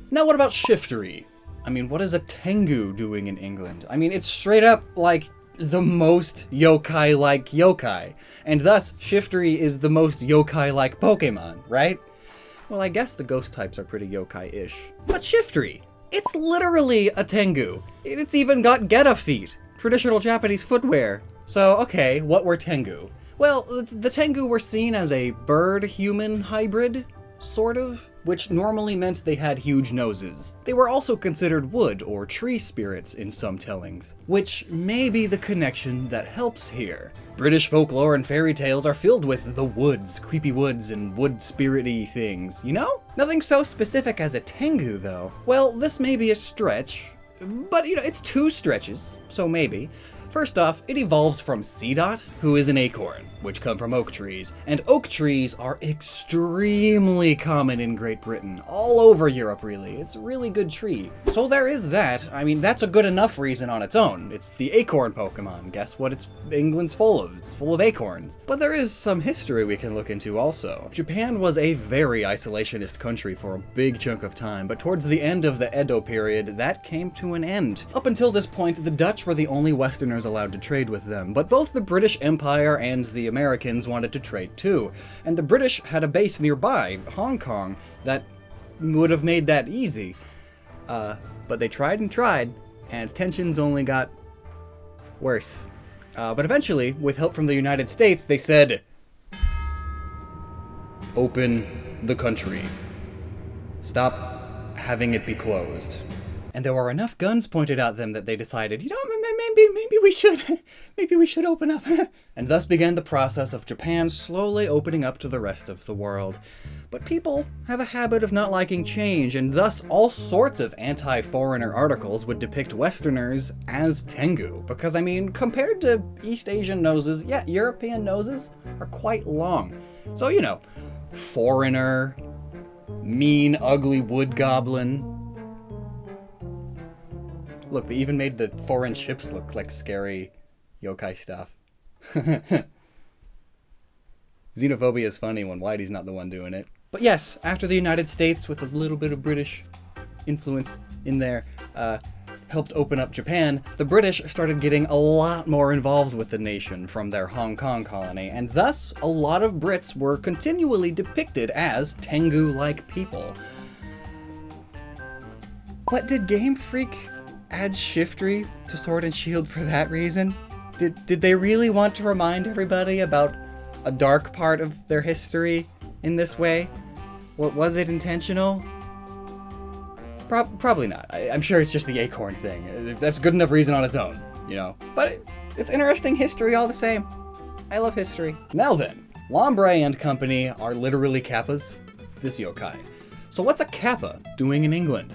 Now what about Shiftry? I mean, what is a Tengu doing in England? I mean, it's straight up like the most yokai-like yokai. And thus, Shiftry is the most yokai-like Pokemon, right? Well, I guess the ghost types are pretty yokai-ish. But Shiftry! It's literally a Tengu. It's even got Geta feet, traditional Japanese footwear. So, okay, what were Tengu? Well, the Tengu were seen as a bird-human hybrid, sort of, which normally meant they had huge noses. They were also considered wood or tree spirits in some tellings, which may be the connection that helps here. British folklore and fairy tales are filled with the woods, creepy woods, and wood spirit-y things, you know? Nothing so specific as a Tengu, though. Well, this may be a stretch, but you know, it's two stretches, so maybe. First off, it evolves from Seedot, who is an acorn, which come from oak trees, and oak trees are extremely common in Great Britain, all over Europe really. It's a really good tree. So there is that. I mean, that's a good enough reason on its own. It's the acorn Pokemon. Guess what England's full of? It's full of acorns. But there is some history we can look into also. Japan was a very isolationist country for a big chunk of time, but towards the end of the Edo period, that came to an end. Up until this point, the Dutch were the only Westerners allowed to trade with them, but both the British Empire and the Americans wanted to trade too, and the British had a base nearby, Hong Kong, that would have made that easy. But they tried, and tensions only got worse. But eventually, with help from the United States, they said, "Open the country. Stop having it be closed. And there were enough guns pointed at them that they decided, you know, maybe we should open up. And thus began the process of Japan slowly opening up to the rest of the world. But people have a habit of not liking change, and thus all sorts of anti-foreigner articles would depict Westerners as Tengu. Because, I mean, compared to East Asian noses, yeah, European noses are quite long. So, you know, foreigner, mean, ugly wood goblin. Look, they even made the foreign ships look like scary yokai stuff. Xenophobia is funny when Whitey's not the one doing it. But yes, after the United States, with a little bit of British influence in there, helped open up Japan, the British started getting a lot more involved with the nation from their Hong Kong colony, and thus a lot of Brits were continually depicted as Tengu-like people. But did Game Freak add Shiftry to Sword and Shield for that reason? Did they really want to remind everybody about a dark part of their history in this way? What, was it intentional? Probably not. I'm sure it's just the acorn thing. That's good enough reason on its own, you know. But it's interesting history all the same. I love history. Now then, Lombre and company are literally Kappas, this yokai. So what's a Kappa doing in England?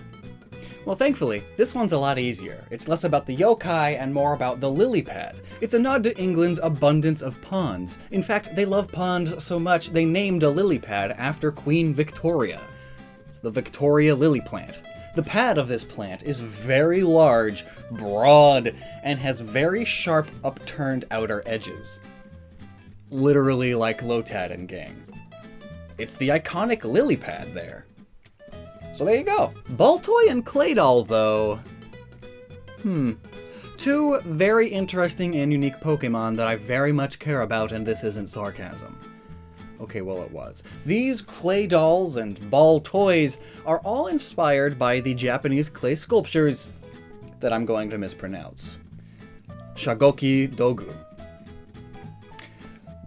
Well, thankfully, this one's a lot easier. It's less about the yokai and more about the lily pad. It's a nod to England's abundance of ponds. In fact, they love ponds so much they named a lily pad after Queen Victoria. It's the Victoria lily plant. The pad of this plant is very large, broad, and has very sharp upturned outer edges. Literally like Lotad and gang. It's the iconic lily pad there. So there you go. Baltoy and Claydol, though. Two very interesting and unique Pokemon that I very much care about, and this isn't sarcasm. Okay, well it was. These Claydolls and Baltoys are all inspired by the Japanese clay sculptures that I'm going to mispronounce. Shagoki Dogu.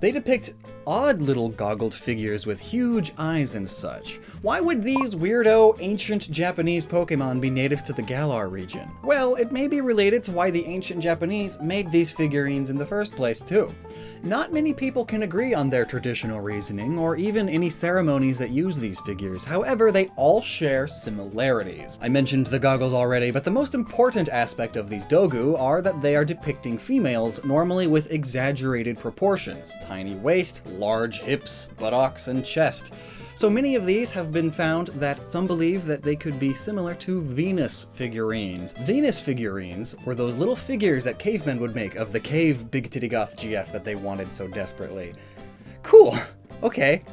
They depict odd little goggled figures with huge eyes and such. Why would these weirdo ancient Japanese Pokemon be natives to the Galar region? Well, it may be related to why the ancient Japanese made these figurines in the first place too. Not many people can agree on their traditional reasoning, or even any ceremonies that use these figures. However, they all share similarities. I mentioned the goggles already, but the most important aspect of these Dogu are that they are depicting females, normally with exaggerated proportions. Tiny waist, large hips, buttocks, and chest. So many of these have been found that some believe that they could be similar to Venus figurines. Venus figurines were those little figures that cavemen would make of the cave Big Titty Goth GF that they wanted so desperately. Cool. Okay.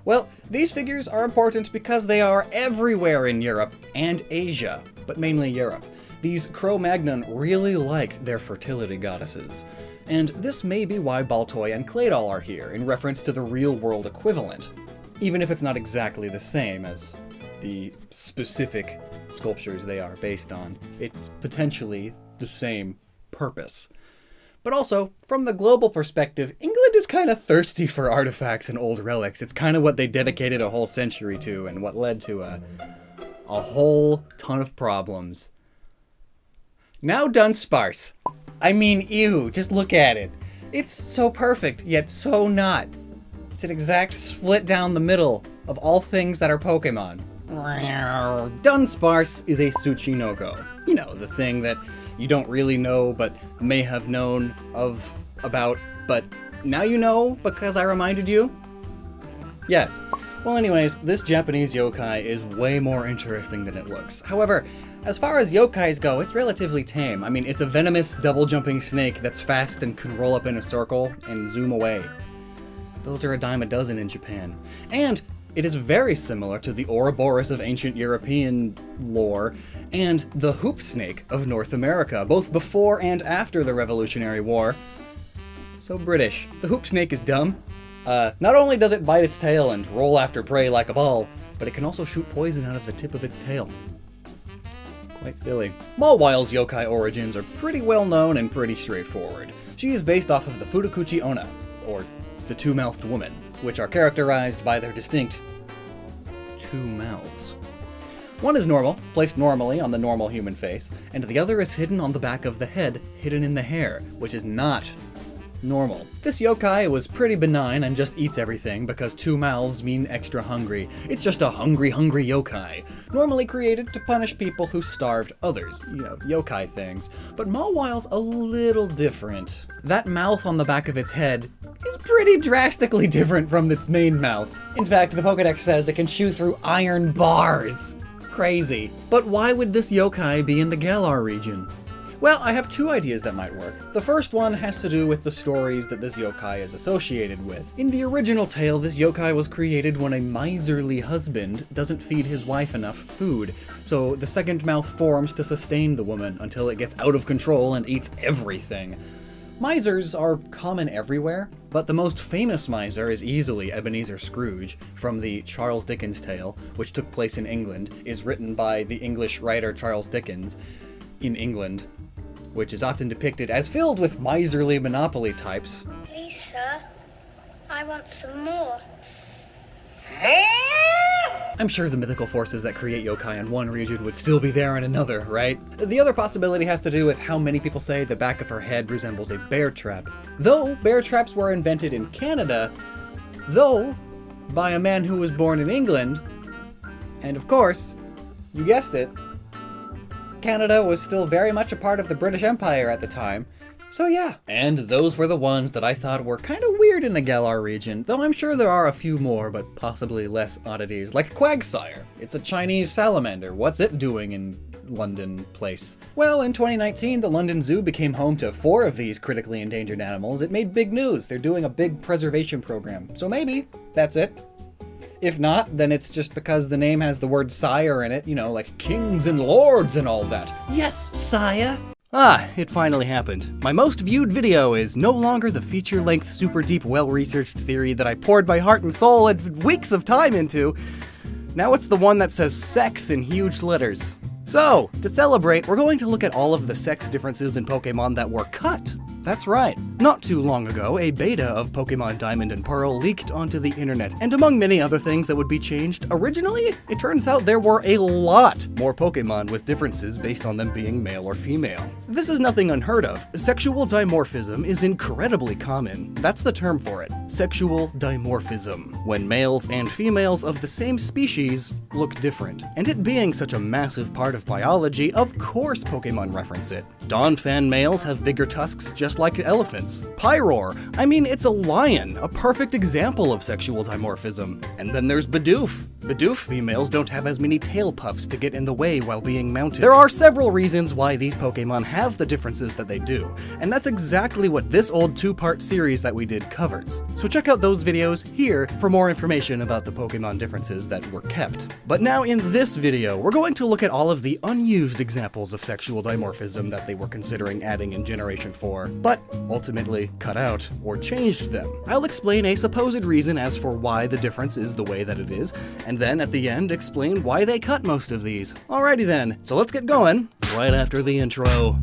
Well, these figures are important because they are everywhere in Europe and Asia, but mainly Europe. These Cro-Magnon really liked their fertility goddesses. And this may be why Baltoy and Claydol are here, in reference to the real-world equivalent. Even if it's not exactly the same as the specific sculptures they are based on, it's potentially the same purpose. But also, from the global perspective, England is kind of thirsty for artifacts and old relics. It's kind of what they dedicated a whole century to, and what led to a whole ton of problems. Now Dunsparce. I mean, ew, just look at it. It's so perfect, yet so not. It's an exact split down the middle of all things that are Pokemon. Dunsparce is a Tsuchinoko. You know, the thing that you don't really know but may have known about, but now you know because I reminded you? Yes. Well anyways, this Japanese yokai is way more interesting than it looks. However, as far as yokais go, it's relatively tame. I mean, it's a venomous, double-jumping snake that's fast and can roll up in a circle and zoom away. Those are a dime a dozen in Japan. And it is very similar to the Ouroboros of ancient European lore and the hoop snake of North America, both before and after the Revolutionary War. So British. The hoop snake is dumb. Not only does it bite its tail and roll after prey like a ball, but it can also shoot poison out of the tip of its tail. Quite silly. Mawwile's yokai origins are pretty well known and pretty straightforward. She is based off of the Fudokuchi Onna, or the two-mouthed woman, which are characterized by their distinct two mouths. One is normal, placed normally on the normal human face, and the other is hidden on the back of the head, hidden in the hair, which is not normal. This yokai was pretty benign and just eats everything because 2 mouths mean extra hungry. It's just a hungry yokai, normally created to punish people who starved others, yokai things. But Mawile's a little different. That mouth on the back of its head is pretty drastically different from its main mouth. In fact, the Pokedex says it can chew through iron bars. Crazy. But why would this yokai be in the Galar region? Well, I have 2 ideas that might work. The first one has to do with the stories that this yokai is associated with. In the original tale, this yokai was created when a miserly husband doesn't feed his wife enough food, so the second mouth forms to sustain the woman until it gets out of control and eats everything. Misers are common everywhere, but the most famous miser is easily Ebenezer Scrooge from the Charles Dickens tale, which took place in England, is written by the English writer Charles Dickens in England, which is often depicted as filled with miserly Monopoly types. Please, sir, I want some more. I'm sure the mythical forces that create yokai in one region would still be there in another, right? The other possibility has to do with how many people say the back of her head resembles a bear trap. Though bear traps were invented in Canada, though by a man who was born in England, and of course, you guessed it, Canada was still very much a part of the British Empire at the time. So yeah. And those were the ones that I thought were kind of weird in the Galar region, though I'm sure there are a few more, but possibly less oddities, like Quagsire. It's a Chinese salamander. What's it doing in London place? Well, in 2019, the London Zoo became home to 4 of these critically endangered animals. It made big news. They're doing a big preservation program. So maybe that's it. If not, then it's just because the name has the word sire in it, like kings and lords and all that. Yes, sire! Ah, it finally happened. My most viewed video is no longer the feature-length, super deep, well-researched theory that I poured my heart and soul and weeks of time into. Now it's the one that says sex in huge letters. So, to celebrate, we're going to look at all of the sex differences in Pokemon that were cut. That's right. Not too long ago, a beta of Pokemon Diamond and Pearl leaked onto the internet, and among many other things that would be changed, originally, it turns out there were a lot more Pokemon with differences based on them being male or female. This is nothing unheard of. Sexual dimorphism is incredibly common. That's the term for it. Sexual dimorphism. When males and females of the same species look different. And it being such a massive part of biology, of course Pokemon reference it. Donphan males have bigger tusks just like elephants. Pyroar, it's a lion, a perfect example of sexual dimorphism. And then there's Bidoof. Bidoof females don't have as many tail puffs to get in the way while being mounted. There are several reasons why these Pokemon have the differences that they do, and that's exactly what this old 2-part series that we did covers. So check out those videos here for more information about the Pokemon differences that were kept. But now in this video, we're going to look at all of the unused examples of sexual dimorphism that they were considering adding in Generation 4, but ultimately cut out or changed them. I'll explain a supposed reason as for why the difference is the way that it is, and then at the end explain why they cut most of these. Alrighty then, so let's get going right after the intro.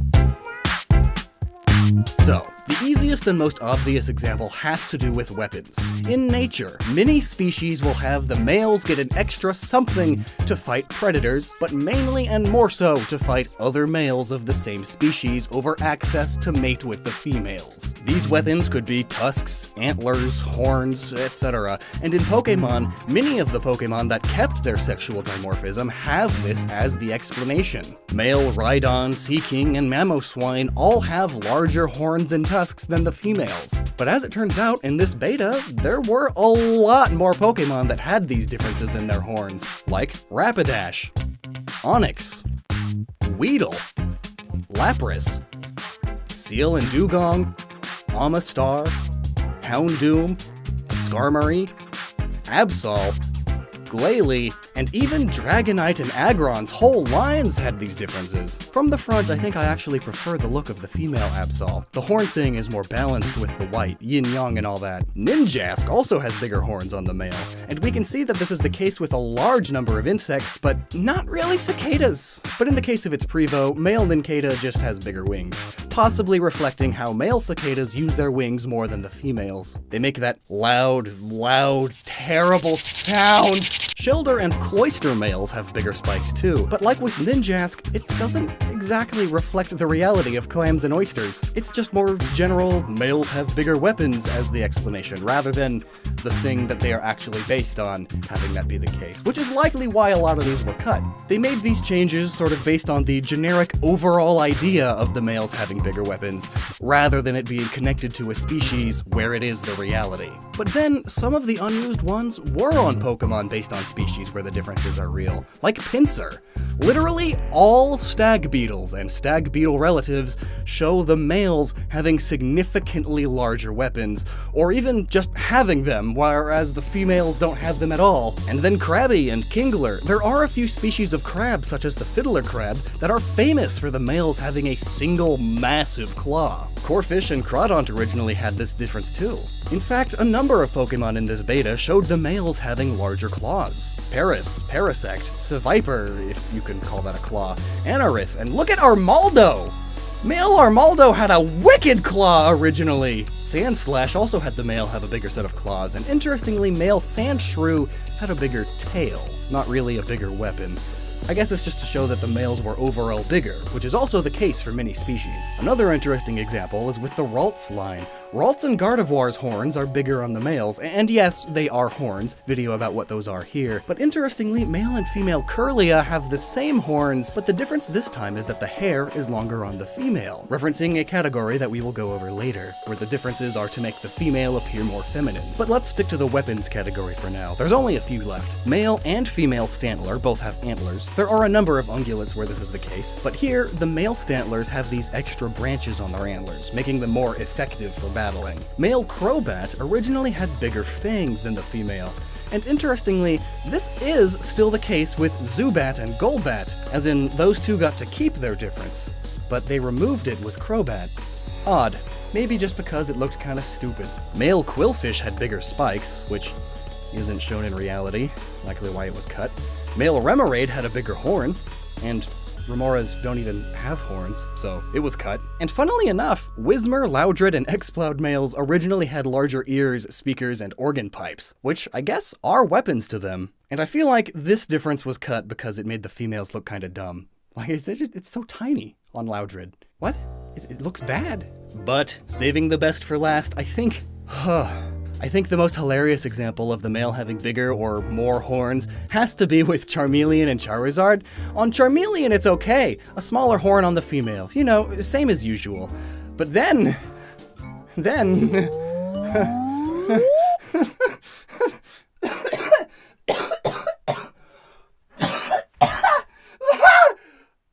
So, the easiest and most obvious example has to do with weapons. In nature, many species will have the males get an extra something to fight predators, but mainly and more so to fight other males of the same species over access to mate with the females. These weapons could be tusks, antlers, horns, etc. And in Pokemon, many of the Pokemon that kept their sexual dimorphism have this as the explanation. Male Rhydon, Seaking, and Mamoswine all have larger horns and tusks than the females. But as it turns out, in this beta, there were a lot more Pokemon that had these differences in their horns, like Rapidash, Onix, Weedle, Lapras, Seal and Dugong, Amistar, Houndoom, Skarmory, Absol, Glalie, and even Dragonite and Agron's whole lines had these differences. From the front, I think I actually prefer the look of the female Absol. The horn thing is more balanced with the white, yin-yang and all that. Ninjask also has bigger horns on the male, and we can see that this is the case with a large number of insects, but not really cicadas. But in the case of its Prevo, male Nincada just has bigger wings, possibly reflecting how male cicadas use their wings more than the females. They make that loud, terrible sound. Shieldar and Cloyster males have bigger spikes too, but like with Ninjask, it doesn't exactly reflect the reality of clams and oysters. It's just more general, males have bigger weapons as the explanation, rather than the thing that they are actually based on having that be the case, which is likely why a lot of these were cut. They made these changes sort of based on the generic overall idea of the males having bigger weapons, rather than it being connected to a species where it is the reality. But then, some of the unused ones were on Pokemon based on species where the differences are real, like Pinsir. Literally all stag beetles and stag beetle relatives show the males having significantly larger weapons, or even just having them, whereas the females don't have them at all. And then Krabby and Kingler. There are a few species of crab, such as the fiddler crab, that are famous for the males having a single massive claw. Corfish and Crawdont originally had this difference too. In fact, a number of Pokemon in this beta showed the males having larger claws. Paris, Parasect, Seviper, if you can call that a claw, Anorith, and look at Armaldo! Male Armaldo had a wicked claw originally! Sandslash also had the male have a bigger set of claws, and interestingly, male Sandshrew had a bigger tail, not really a bigger weapon. I guess it's just to show that the males were overall bigger, which is also the case for many species. Another interesting example is with the Ralts line. Ralts and Gardevoir's horns are bigger on the males, and yes, they are horns, video about what those are here, but interestingly, male and female Curlia have the same horns, but the difference this time is that the hair is longer on the female, referencing a category that we will go over later, where the differences are to make the female appear more feminine. But let's stick to the weapons category for now. There's only a few left. Male and female Stantler both have antlers. There are a number of ungulates where this is the case, but here, the male Stantlers have these extra branches on their antlers, making them more effective for battling. Male Crobat originally had bigger fangs than the female, and interestingly, this is still the case with Zubat and Golbat, as in those two got to keep their difference, but they removed it with Crobat. Odd, maybe just because it looked kinda stupid. Male Quillfish had bigger spikes, which isn't shown in reality, likely why it was cut. Male Remoraid had a bigger horn, and Remoras don't even have horns, so it was cut. And funnily enough, Whismur, Loudred, and Exploud males originally had larger ears, speakers, and organ pipes, which I guess are weapons to them. And I feel like this difference was cut because it made the females look kinda dumb. Like, it's so tiny on Loudred. What? It looks bad. But, saving the best for last, I think the most hilarious example of the male having bigger or more horns has to be with Charmeleon and Charizard. On Charmeleon, it's okay. A smaller horn on the female. You know, same as usual. But then...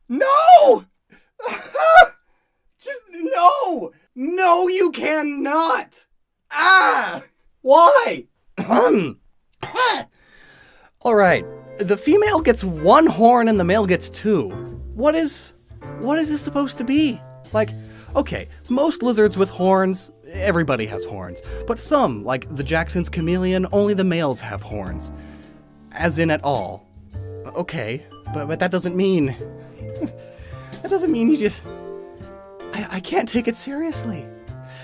No! Just no! No, you cannot! Ah! Why? Alright, the female gets one horn and the male gets two. What is this supposed to be? Like, okay, most lizards with horns, everybody has horns, but some, like the Jackson's chameleon, only the males have horns. As in at all. Okay, but that doesn't mean... that doesn't mean you just... I can't take it seriously.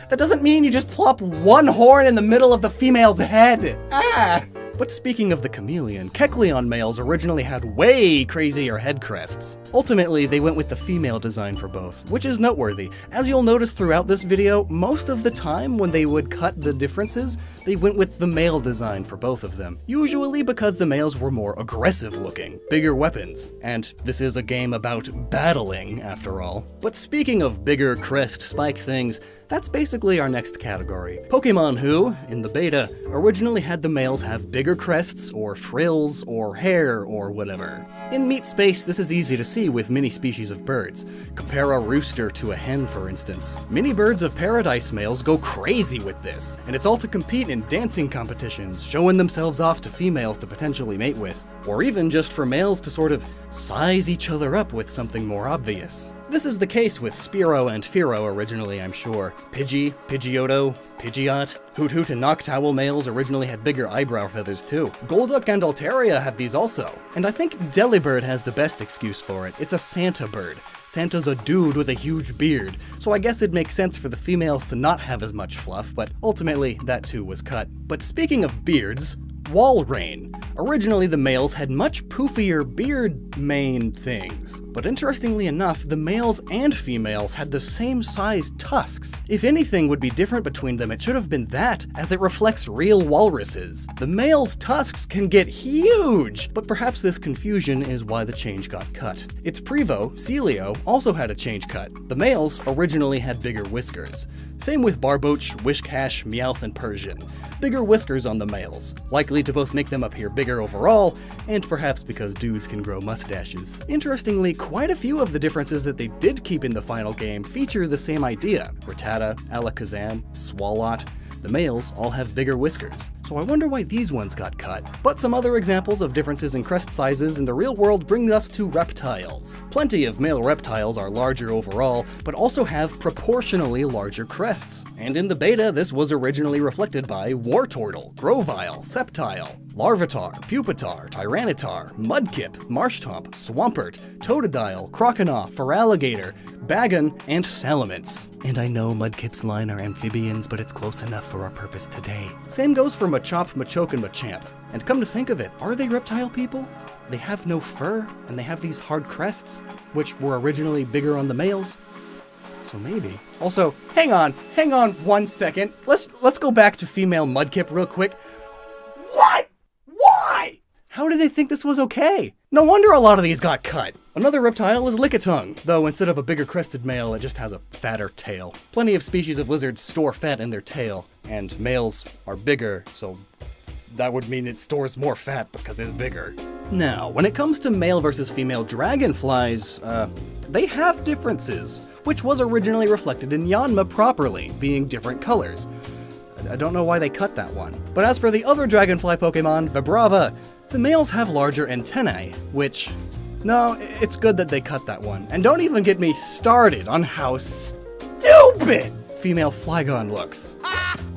That doesn't mean you just plop one horn in the middle of the female's head. Ah! But speaking of the chameleon, Kecleon males originally had way crazier head crests. Ultimately, they went with the female design for both, which is noteworthy. As you'll notice throughout this video, most of the time when they would cut the differences, they went with the male design for both of them. Usually because the males were more aggressive looking, bigger weapons, and this is a game about battling, after all. But speaking of bigger crest spike things, that's basically our next category. Pokemon who, in the beta, originally had the males have bigger crests, or frills, or hair, or whatever. In meat space, this is easy to see with many species of birds. Compare a rooster to a hen, for instance. Many birds of paradise males go crazy with this, and it's all to compete in dancing competitions, showing themselves off to females to potentially mate with. Or even just for males to sort of size each other up with something more obvious. This is the case with Spearow and Fearow originally, I'm sure. Pidgey, Pidgeotto, Pidgeot, Hoot Hoot and Noctowl males originally had bigger eyebrow feathers too. Golduck and Altaria have these also. And I think Delibird has the best excuse for it. It's a Santa bird. Santa's a dude with a huge beard, so I guess it makes sense for the females to not have as much fluff, but ultimately that too was cut. But speaking of beards, Walrein. Originally, the males had much poofier beard mane things, but interestingly enough, the males and females had the same size tusks. If anything would be different between them, it should have been that, as it reflects real walruses. The males' tusks can get huge, but perhaps this confusion is why the change got cut. Its Prevo, Celio, also had a change cut. The males originally had bigger whiskers. Same with Barboach, Wishcash, Meowth, and Persian. Bigger whiskers on the males, likely to both make them appear bigger overall, and perhaps because dudes can grow mustaches. Interestingly, quite a few of the differences that they did keep in the final game feature the same idea. Rattata, Alakazam, Swalot. The males all have bigger whiskers, so I wonder why these ones got cut. But some other examples of differences in crest sizes in the real world bring us to reptiles. Plenty of male reptiles are larger overall, but also have proportionally larger crests. And in the beta, this was originally reflected by Wartortle, Grovyle, Sceptile, Larvitar, Pupitar, Tyranitar, Mudkip, Marshtomp, Swampert, Totodile, Croconaw, Feraligatr, Bagon, and Salamence. And I know Mudkip's line are amphibians, but it's close enough for our purpose today. Same goes for Machop, Machoke, and Machamp. And come to think of it, are they reptile people? They have no fur, and they have these hard crests, which were originally bigger on the males. So maybe. Also, hang on 1 second. Let's go back to female Mudkip real quick. What? Why? How did they think this was okay? No wonder a lot of these got cut. Another reptile is Lickitung, though instead of a bigger crested male, it just has a fatter tail. Plenty of species of lizards store fat in their tail, and males are bigger, so that would mean it stores more fat because it's bigger. Now, when it comes to male versus female dragonflies, they have differences, which was originally reflected in Yanma properly, being different colors. I don't know why they cut that one. But as for the other dragonfly Pokemon, Vibrava, the males have larger antennae, which... No, it's good that they cut that one. And don't even get me started on how stupid female Flygon looks.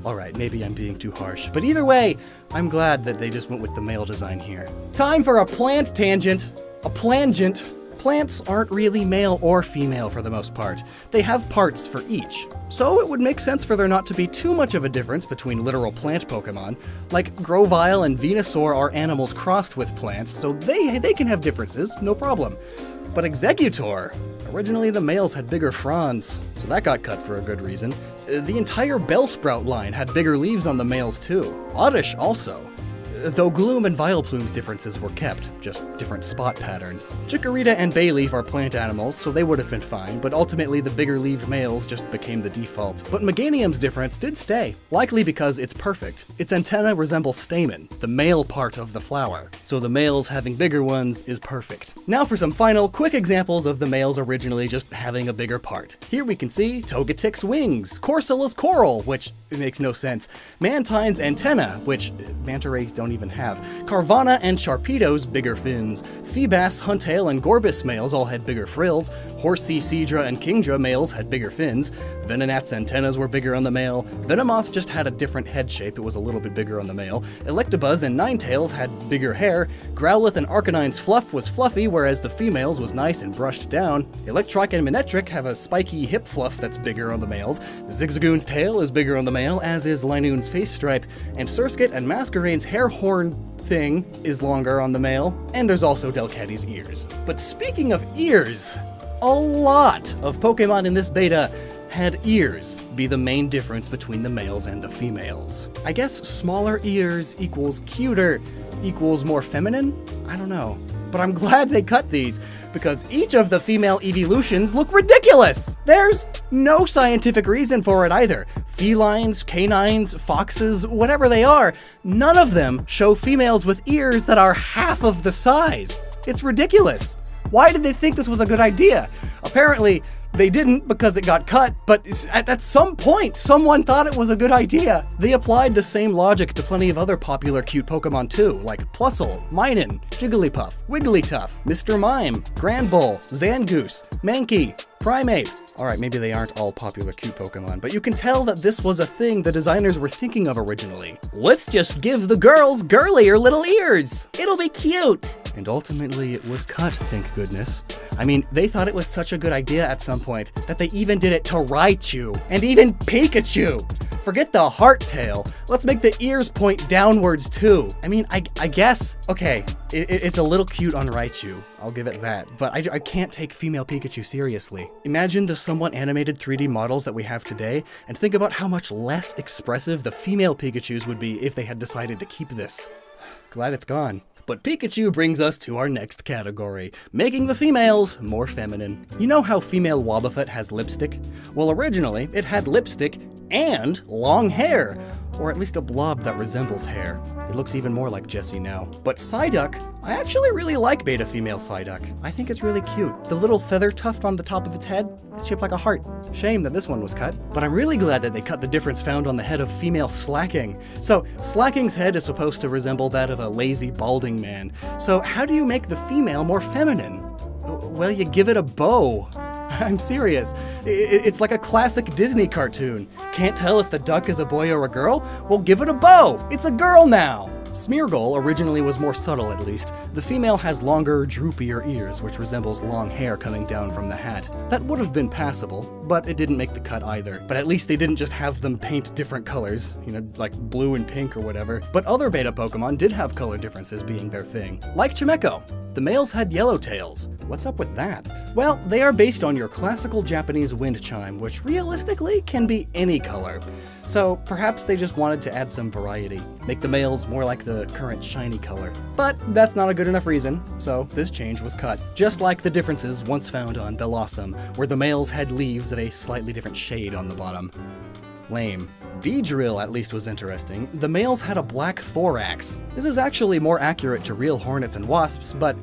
Alright, maybe I'm being too harsh, but either way, I'm glad that they just went with the male design here. Time for a plant tangent. A plangent. Plants aren't really male or female for the most part. They have parts for each. So it would make sense for there not to be too much of a difference between literal plant Pokemon. Like Grovyle and Venusaur are animals crossed with plants, so they can have differences, no problem. But Exeggutor, originally the males had bigger fronds, so that got cut for a good reason. The entire Bellsprout line had bigger leaves on the males too. Oddish also. Though Gloom and Vileplume's differences were kept, just different spot patterns. Chikorita and Bayleaf are plant animals, so they would have been fine, but ultimately the bigger leaved males just became the default. But Meganium's difference did stay, likely because it's perfect. Its antenna resembles stamen, the male part of the flower, so the males having bigger ones is perfect. Now for some final, quick examples of the males originally just having a bigger part. Here we can see Togetic's wings, Corsola's coral, which makes no sense, Mantine's antenna, which manta rays don't even have, Carvana and Sharpedo's bigger fins, Feebas, Huntail, and Gorbis males all had bigger frills, Horsea, Seadra, and Kingdra males had bigger fins, Venonat's antennas were bigger on the male, Venomoth just had a different head shape, it was a little bit bigger on the male, Electabuzz and Ninetales had bigger hair, Growlithe and Arcanine's fluff was fluffy, whereas the females was nice and brushed down, Electrike and Manectric have a spiky hip fluff that's bigger on the males, Zigzagoon's tail is bigger on the male, as is Linoon's face stripe, and Surskit and Masquerade's hair horn thing is longer on the male, and there's also Delcatty's ears. But speaking of ears, a lot of Pokemon in this beta had ears be the main difference between the males and the females. I guess smaller ears equals cuter equals more feminine? I don't know. But I'm glad they cut these, because each of the female evolutions look ridiculous! There's no scientific reason for it either. Felines, canines, foxes, whatever they are, none of them show females with ears that are half of the size. It's ridiculous. Why did they think this was a good idea? Apparently, they didn't because it got cut, but at some point, someone thought it was a good idea. They applied the same logic to plenty of other popular cute Pokemon too, like Plusle, Minun, Jigglypuff, Wigglytuff, Mr. Mime, Granbull, Zangoose, Mankey, Primeape. Alright, maybe they aren't all popular cute Pokemon, but you can tell that this was a thing the designers were thinking of originally. Let's just give the girls girlier little ears! It'll be cute! And ultimately it was cut, thank goodness. I mean, they thought it was such a good idea at some point that they even did it to Raichu and even Pikachu. Forget the heart tail. Let's make the ears point downwards too. I mean, I guess, okay, it's a little cute on Raichu. I'll give it that, but I can't take female Pikachu seriously. Imagine the somewhat animated 3D models that we have today, and think about how much less expressive the female Pikachus would be if they had decided to keep this. Glad it's gone. But Pikachu brings us to our next category, making the females more feminine. You know how female Wobbuffet has lipstick? Well, originally, it had lipstick and long hair, or at least a blob that resembles hair. It looks even more like Jessie now. But Psyduck, I actually really like beta female Psyduck. I think it's really cute. The little feather tuft on the top of its head is shaped like a heart. Shame that this one was cut. But I'm really glad that they cut the difference found on the head of female Slacking. So Slacking's head is supposed to resemble that of a lazy, balding man. So how do you make the female more feminine? Well, you give it a bow. I'm serious. It's like a classic Disney cartoon. Can't tell if the duck is a boy or a girl? Well, give it a bow. It's a girl now. Smeargle originally was more subtle, at least. The female has longer, droopier ears, which resembles long hair coming down from the hat. That would have been passable, but it didn't make the cut either. But at least they didn't just have them paint different colors, you know, like blue and pink or whatever. But other beta Pokemon did have color differences being their thing. Like Chimecho. The males had yellow tails. What's up with that? Well, they are based on your classical Japanese wind chime, which realistically can be any color. So perhaps they just wanted to add some variety, make the males more like the current shiny color. But that's not a good enough reason, so this change was cut. Just like the differences once found on Bellossom, where the males had leaves of a slightly different shade on the bottom. Lame. Beedrill at least was interesting. The males had a black thorax. This is actually more accurate to real hornets and wasps, but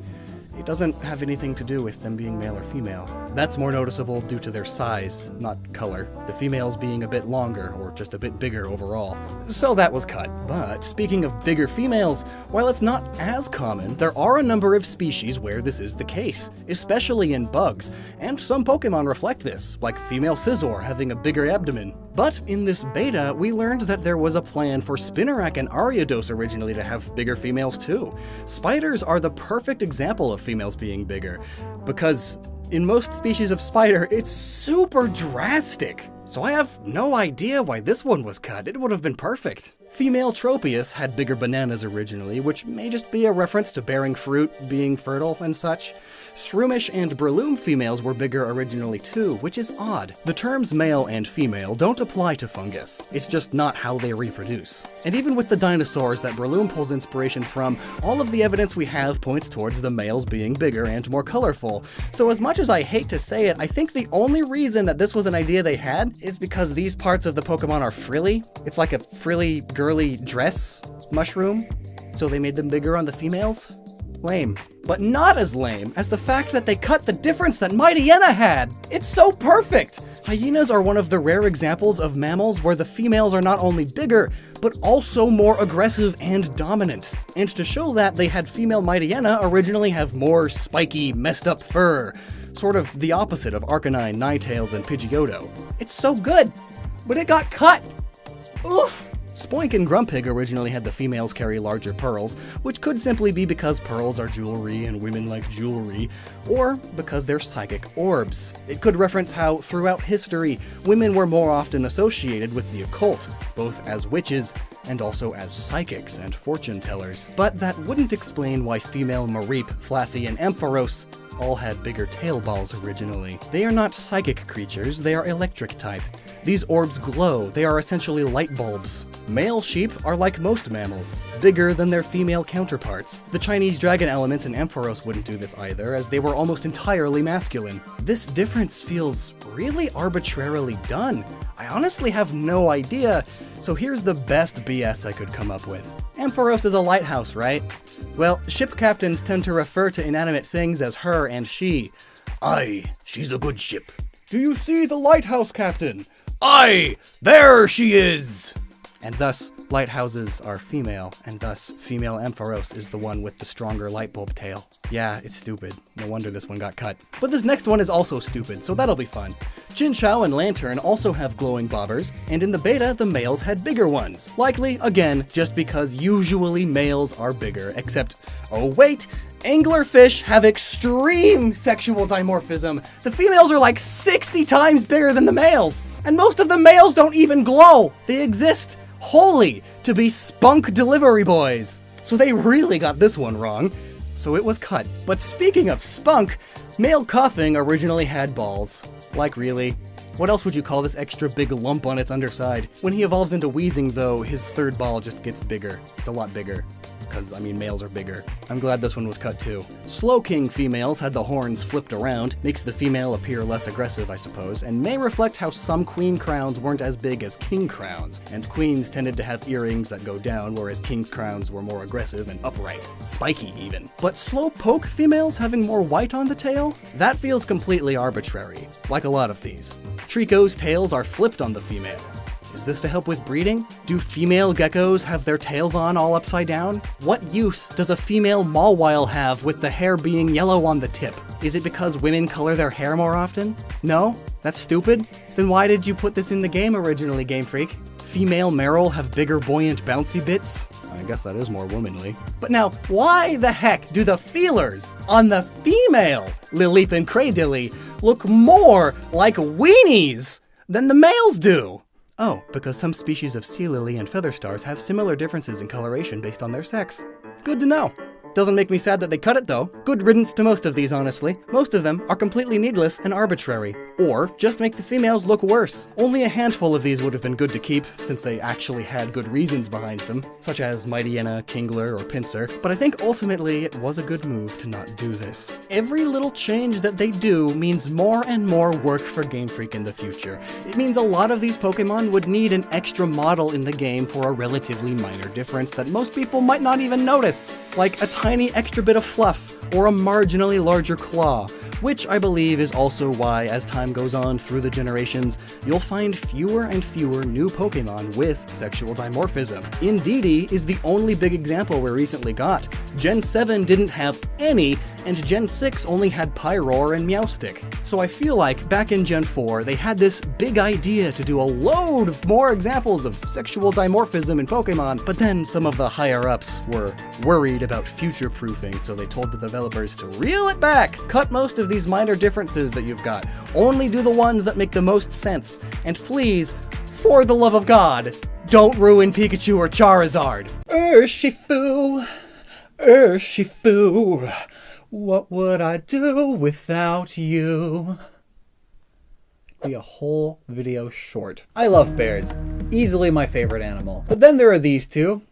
it doesn't have anything to do with them being male or female. That's more noticeable due to their size, not color. The females being a bit longer, or just a bit bigger overall. So that was cut. But speaking of bigger females, while it's not as common, there are a number of species where this is the case, especially in bugs, and some Pokemon reflect this, like female Scizor having a bigger abdomen. But in this beta, we learned that there was a plan for Spinarak and Ariados originally to have bigger females too. Spiders are the perfect example of females being bigger, because in most species of spider, it's super drastic. So I have no idea why this one was cut. It would have been perfect. Female Tropius had bigger bananas originally, which may just be a reference to bearing fruit, being fertile, and such. Shroomish and Breloom females were bigger originally too, which is odd. The terms male and female don't apply to fungus. It's just not how they reproduce. And even with the dinosaurs that Breloom pulls inspiration from, all of the evidence we have points towards the males being bigger and more colorful. So as much as I hate to say it, I think the only reason that this was an idea they had is because these parts of the Pokemon are frilly. It's like a frilly, girly dress mushroom. So they made them bigger on the females? Lame. But not as lame as the fact that they cut the difference that Mightyena had. It's so perfect! Hyenas are one of the rare examples of mammals where the females are not only bigger, but also more aggressive and dominant. And to show that, they had female Mightyena originally have more spiky, messed up fur. Sort of the opposite of Arcanine, Ninetales, and Pidgeotto. It's so good, but it got cut! Oof! Spoink and Grumpig originally had the females carry larger pearls, which could simply be because pearls are jewelry and women like jewelry, or because they're psychic orbs. It could reference how, throughout history, women were more often associated with the occult, both as witches and also as psychics and fortune tellers. But that wouldn't explain why female Mareep, Flaffy, and Ampharos all had bigger tail balls originally. They are not psychic creatures, they are electric type. These orbs glow, they are essentially light bulbs. Male sheep are like most mammals, bigger than their female counterparts. The Chinese dragon elements in Ampharos wouldn't do this either, as they were almost entirely masculine. This difference feels really arbitrarily done. I honestly have no idea, so here's the best BS I could come up with. Ampharos is a lighthouse, right? Well, ship captains tend to refer to inanimate things as her and she. Aye, she's a good ship. Do you see the lighthouse, Captain? Aye, there she is! And thus, lighthouses are female, and thus, female Ampharos is the one with the stronger light bulb tail. Yeah, it's stupid. No wonder this one got cut. But this next one is also stupid, so that'll be fun. Chinchou and Lantern also have glowing bobbers, and in the beta, the males had bigger ones. Likely, again, just because usually males are bigger, except, oh wait, anglerfish have extreme sexual dimorphism. The females are like 60 times bigger than the males, and most of the males don't even glow. They exist wholly to be spunk delivery boys. So they really got this one wrong. So it was cut. But speaking of spunk, male coughing originally had balls. Like really? What else would you call this extra big lump on its underside? When he evolves into wheezing though, his third ball just gets bigger. It's a lot bigger. Because, I mean, males are bigger. I'm glad this one was cut too. Slowking females had the horns flipped around, makes the female appear less aggressive, I suppose, and may reflect how some queen crowns weren't as big as king crowns, and queens tended to have earrings that go down, whereas king crowns were more aggressive and upright, spiky even. But slowpoke females having more white on the tail? That feels completely arbitrary, like a lot of these. Trico's tails are flipped on the female. Is this to help with breeding? Do female geckos have their tails on all upside down? What use does a female Mawile have with the hair being yellow on the tip? Is it because women color their hair more often? No? That's stupid? Then why did you put this in the game originally, Game Freak? Female Meryl have bigger buoyant bouncy bits? I guess that is more womanly. But now, why the heck do the feelers on the female Lileep and Cradilly look more like weenies than the males do? Oh, because some species of sea lily and feather stars have similar differences in coloration based on their sex. Good to know. Doesn't make me sad that they cut it though. Good riddance to most of these, honestly. Most of them are completely needless and arbitrary. Or just make the females look worse. Only a handful of these would have been good to keep, since they actually had good reasons behind them, such as Mightyena, Kingler, or Pinsir, but I think ultimately it was a good move to not do this. Every little change that they do means more and more work for Game Freak in the future. It means a lot of these Pokemon would need an extra model in the game for a relatively minor difference that most people might not even notice, like a tiny extra bit of fluff, or a marginally larger claw, which I believe is also why, as time goes on through the generations, you'll find fewer and fewer new Pokemon with sexual dimorphism. Indeedee is the only big example we recently got. Gen 7 didn't have any, and Gen 6 only had Pyroar and Meowstic. So I feel like back in Gen 4, they had this big idea to do a load of more examples of sexual dimorphism in Pokemon, but then some of the higher-ups were worried about future-proofing, so they told the developers to reel it back, cut most of these minor differences that you've got, only do the ones that make the most sense, and please, for the love of God, don't ruin Pikachu or Charizard. Urshifu, Urshifu, what would I do without you? Be a whole video short. I love bears, easily my favorite animal. But then there are these two.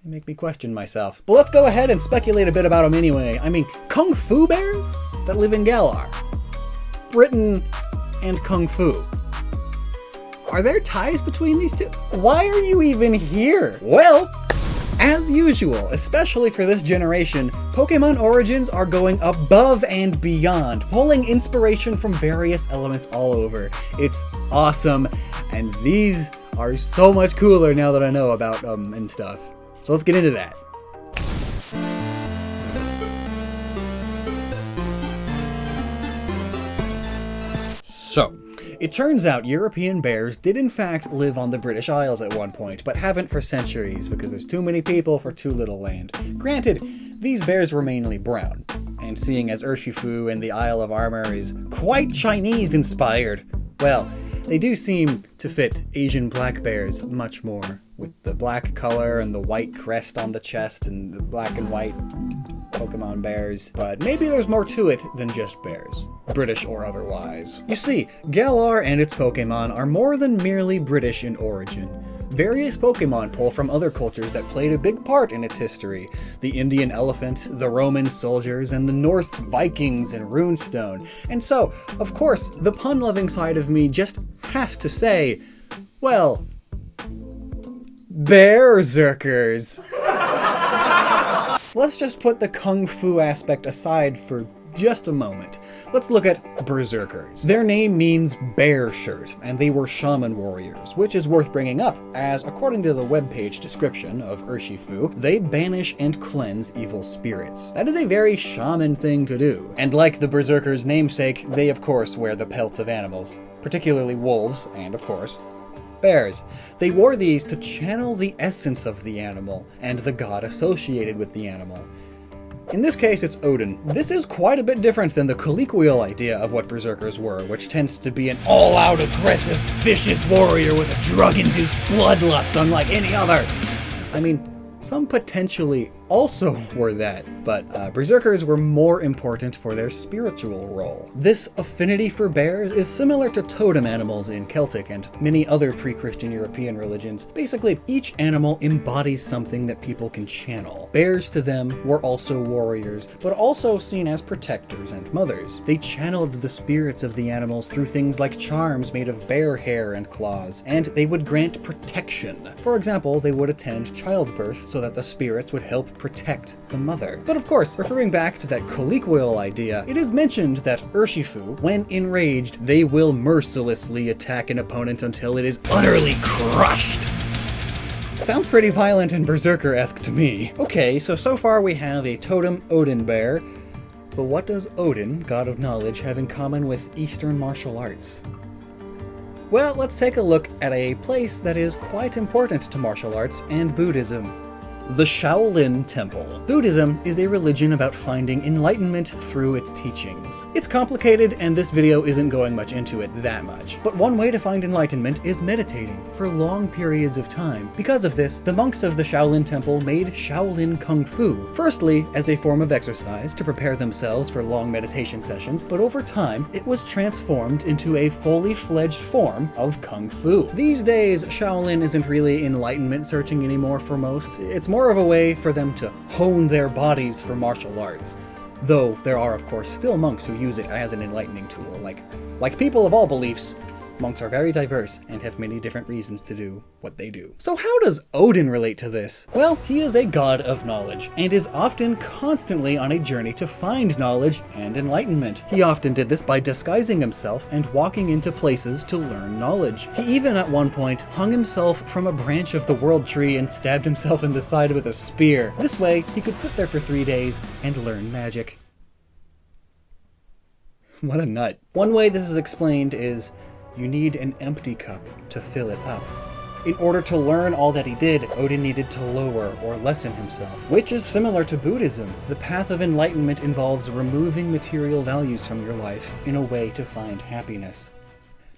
They make me question myself. But let's go ahead and speculate a bit about them anyway. I mean, Kung Fu bears that live in Galar. Britain and Kung Fu. Are there ties between these two? Why are you even here? Well, as usual, especially for this generation, Pokemon Origins are going above and beyond, pulling inspiration from various elements all over. It's awesome, and these are so much cooler now that I know about them and stuff. So let's get into that. So, it turns out European bears did in fact live on the British Isles at one point, but haven't for centuries because there's too many people for too little land. Granted, these bears were mainly brown, and seeing as Urshifu and the Isle of Armor is quite Chinese inspired, well, they do seem to fit Asian black bears much more, with the black color and the white crest on the chest and the black and white Pokemon bears. But maybe there's more to it than just bears, British or otherwise. You see, Galar and its Pokemon are more than merely British in origin. Various Pokemon pull from other cultures that played a big part in its history. The Indian elephant, the Roman soldiers, and the Norse Vikings and Runestone. And so, of course, the pun-loving side of me just has to say, well, Berserkers. Let's just put the Kung Fu aspect aside for just a moment. Let's look at Berserkers. Their name means bear shirt, and they were shaman warriors, which is worth bringing up, as according to the webpage description of Urshifu, they banish and cleanse evil spirits. That is a very shaman thing to do. And like the Berserkers' namesake, they of course wear the pelts of animals, particularly wolves, and of course, bears. They wore these to channel the essence of the animal, and the god associated with the animal. In this case, it's Odin. This is quite a bit different than the colloquial idea of what Berserkers were, which tends to be an all-out aggressive, vicious warrior with a drug-induced bloodlust unlike any other. I mean, some potentially also were that, but Berserkers were more important for their spiritual role. This affinity for bears is similar to totem animals in Celtic and many other pre-Christian European religions. Basically, each animal embodies something that people can channel. Bears to them were also warriors, but also seen as protectors and mothers. They channeled the spirits of the animals through things like charms made of bear hair and claws, and they would grant protection. For example, they would attend childbirth so that the spirits would help protect the mother. But of course, referring back to that colloquial idea, it is mentioned that Urshifu, when enraged, they will mercilessly attack an opponent until it is utterly crushed. Sounds pretty violent and Berserker-esque to me. Okay, so far we have a totem Odin bear, but what does Odin, god of knowledge, have in common with Eastern martial arts? Well, let's take a look at a place that is quite important to martial arts and Buddhism. The Shaolin Temple. Buddhism is a religion about finding enlightenment through its teachings. It's complicated, and this video isn't going much into it that much. But one way to find enlightenment is meditating for long periods of time. Because of this, the monks of the Shaolin Temple made Shaolin Kung Fu, firstly as a form of exercise to prepare themselves for long meditation sessions, but over time, it was transformed into a fully fledged form of Kung Fu. These days, Shaolin isn't really enlightenment searching anymore for most. It's more of a way for them to hone their bodies for martial arts. Though there are of course still monks who use it as an enlightening tool. Like people of all beliefs, monks are very diverse and have many different reasons to do what they do. So how does Odin relate to this? Well, he is a god of knowledge, and is often constantly on a journey to find knowledge and enlightenment. He often did this by disguising himself and walking into places to learn knowledge. He even at one point hung himself from a branch of the world tree and stabbed himself in the side with a spear. This way, he could sit there for 3 days and learn magic. What a nut. One way this is explained is you need an empty cup to fill it up. In order to learn all that he did, Odin needed to lower or lessen himself, which is similar to Buddhism. The path of enlightenment involves removing material values from your life in a way to find happiness.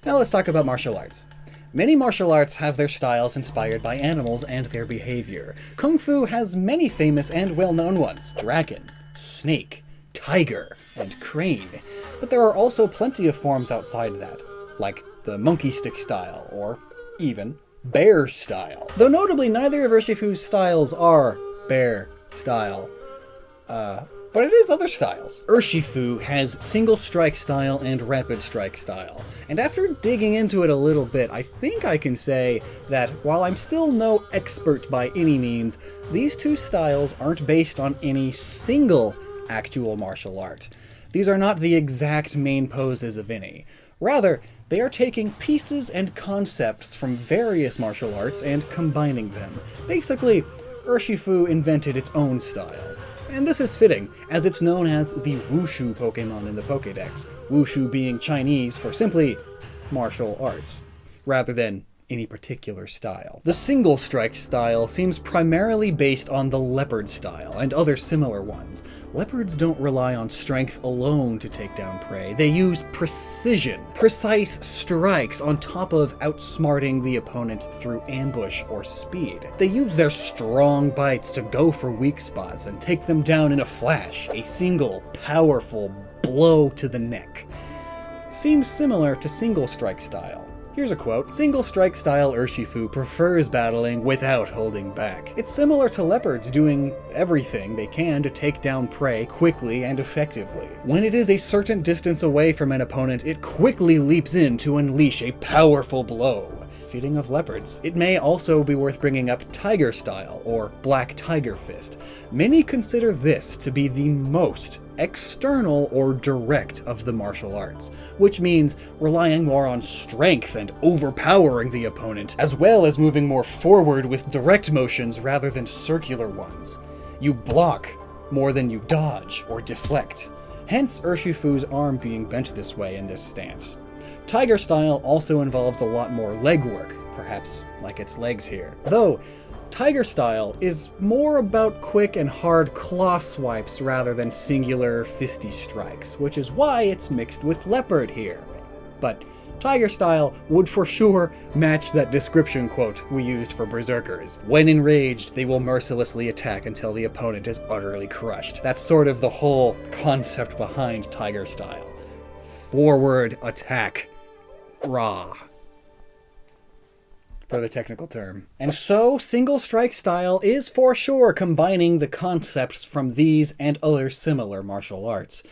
Now let's talk about martial arts. Many martial arts have their styles inspired by animals and their behavior. Kung Fu has many famous and well-known ones: dragon, snake, tiger, and crane. But there are also plenty of forms outside that, like the monkey stick style, or even bear style. Though notably, neither of Urshifu's styles are bear style. But it is other styles. Urshifu has single strike style and rapid strike style. And after digging into it a little bit, I think I can say that while I'm still no expert by any means, these two styles aren't based on any single actual martial art. These are not the exact main poses of any. Rather, they are taking pieces and concepts from various martial arts and combining them. Basically, Urshifu invented its own style. And this is fitting, as it's known as the Wushu Pokemon in the Pokédex, Wushu being Chinese for simply martial arts, rather than any particular style. The single strike style seems primarily based on the leopard style and other similar ones. Leopards don't rely on strength alone to take down prey. They use precision, precise strikes on top of outsmarting the opponent through ambush or speed. They use their strong bites to go for weak spots and take them down in a flash, a single, powerful blow to the neck. Seems similar to single strike style. Here's a quote: "Single strike style Urshifu prefers battling without holding back. It's similar to leopards doing everything they can to take down prey quickly and effectively. When it is a certain distance away from an opponent, it quickly leaps in to unleash a powerful blow. fitting of leopards. It may also be worth bringing up Tiger Style, or Black Tiger Fist. Many consider this to be the most external or direct of the martial arts, which means relying more on strength and overpowering the opponent, as well as moving more forward with direct motions rather than circular ones. You block more than you dodge or deflect. Hence Urshifu's arm being bent this way in this stance. Tiger Style also involves a lot more leg work, perhaps like its legs here. Though, Tiger Style is more about quick and hard claw swipes rather than singular fisty strikes, which is why it's mixed with Leopard here. But Tiger Style would for sure match that description quote we used for Berserkers. When enraged, they will mercilessly attack until the opponent is utterly crushed. That's sort of the whole concept behind Tiger Style. Forward attack. Raw. For the technical term. And so, Single Strike Style is for sure combining the concepts from these and other similar martial arts.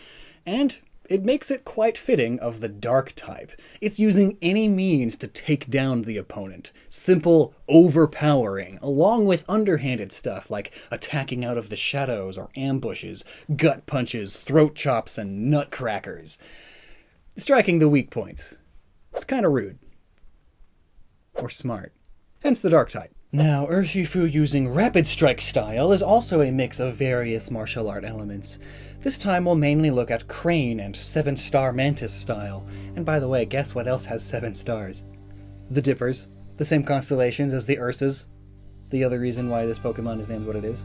And it makes it quite fitting of the Dark type. It's using any means to take down the opponent. Simple overpowering, along with underhanded stuff like attacking out of the shadows or ambushes, gut punches, throat chops, and nutcrackers. Striking the weak points. It's kinda rude. Or smart. Hence the Dark type. Now, Urshifu using Rapid Strike Style is also a mix of various martial art elements. This time we'll mainly look at Crane and 7-star Mantis Style. And by the way, guess what else has 7 stars? The Dippers. The same constellations as the Ursas. The other reason why this Pokemon is named what it is.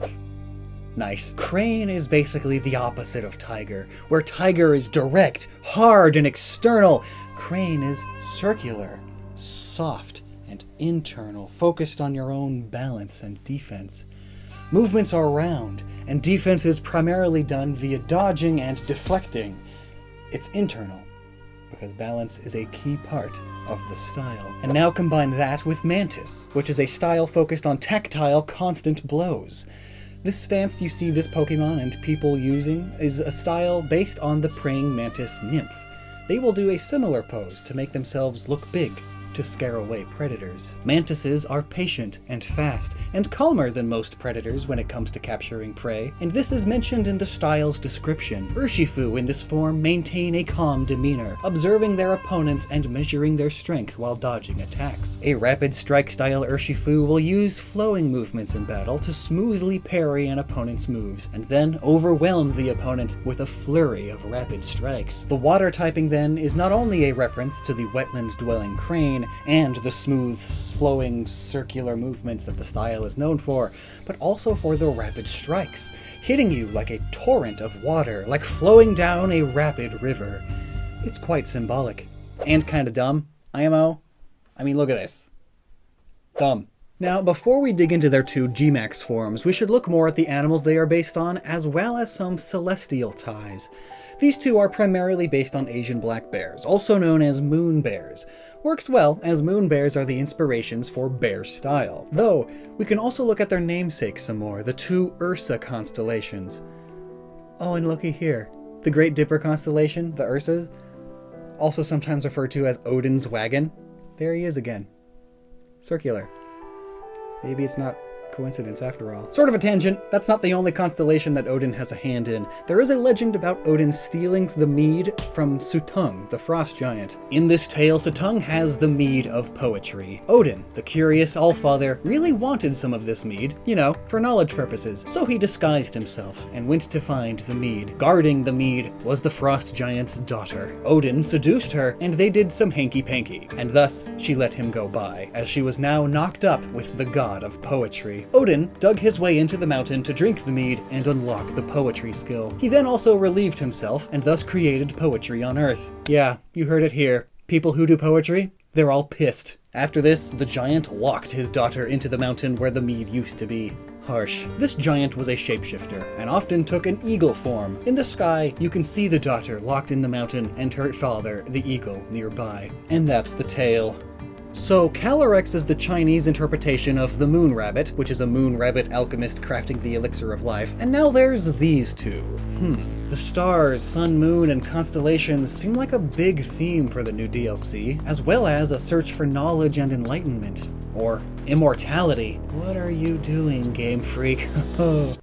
Nice. Crane is basically the opposite of Tiger. Where Tiger is direct, hard, and external, Crane is circular, soft, and internal, focused on your own balance and defense. Movements are round, and defense is primarily done via dodging and deflecting. It's internal, because balance is a key part of the style. And now combine that with Mantis, which is a style focused on tactile, constant blows. This stance you see this Pokemon and people using is a style based on the praying mantis nymph. They will do a similar pose to make themselves look big, to scare away predators. Mantises are patient and fast, and calmer than most predators when it comes to capturing prey, and this is mentioned in the style's description. Urshifu in this form maintain a calm demeanor, observing their opponents and measuring their strength while dodging attacks. A Rapid Strike Style Urshifu will use flowing movements in battle to smoothly parry an opponent's moves, and then overwhelm the opponent with a flurry of rapid strikes. The Water typing then is not only a reference to the wetland-dwelling crane, and the smooth, flowing, circular movements that the style is known for, but also for the rapid strikes, hitting you like a torrent of water, like flowing down a rapid river. It's quite symbolic. And kinda dumb, IMO. I mean, look at this. Dumb. Now, before we dig into their 2 G-Max forms, we should look more at the animals they are based on, as well as some celestial ties. These 2 are primarily based on Asian black bears, also known as moon bears. Works well, as moon bears are the inspirations for bear style. Though, we can also look at their namesake some more, the 2 Ursa constellations. Oh, and looky here. The Great Dipper constellation, the Ursas, also sometimes referred to as Odin's wagon. There he is again. Circular. Maybe it's not coincidence after all. Sort of a tangent, that's not the only constellation that Odin has a hand in. There is a legend about Odin stealing the mead from Sutung, the frost giant. In this tale, Sutung has the mead of poetry. Odin, the curious Allfather, really wanted some of this mead, you know, for knowledge purposes, so he disguised himself and went to find the mead. Guarding the mead was the frost giant's daughter. Odin seduced her, and they did some hanky-panky, and thus she let him go by, as she was now knocked up with the god of poetry. Odin dug his way into the mountain to drink the mead and unlock the poetry skill. He then also relieved himself and thus created poetry on Earth. Yeah, you heard it here. People who do poetry, they're all pissed. After this, the giant locked his daughter into the mountain where the mead used to be. Harsh. This giant was a shapeshifter, and often took an eagle form. In the sky, you can see the daughter locked in the mountain and her father, the eagle, nearby. And that's the tale So Calyrex is the Chinese interpretation of the moon rabbit, which is a moon rabbit alchemist crafting the elixir of life, and now there's these two. The stars, sun, moon, and constellations seem like a big theme for the new DLC, as well as a search for knowledge and enlightenment. Or immortality. What are you doing, Game Freak?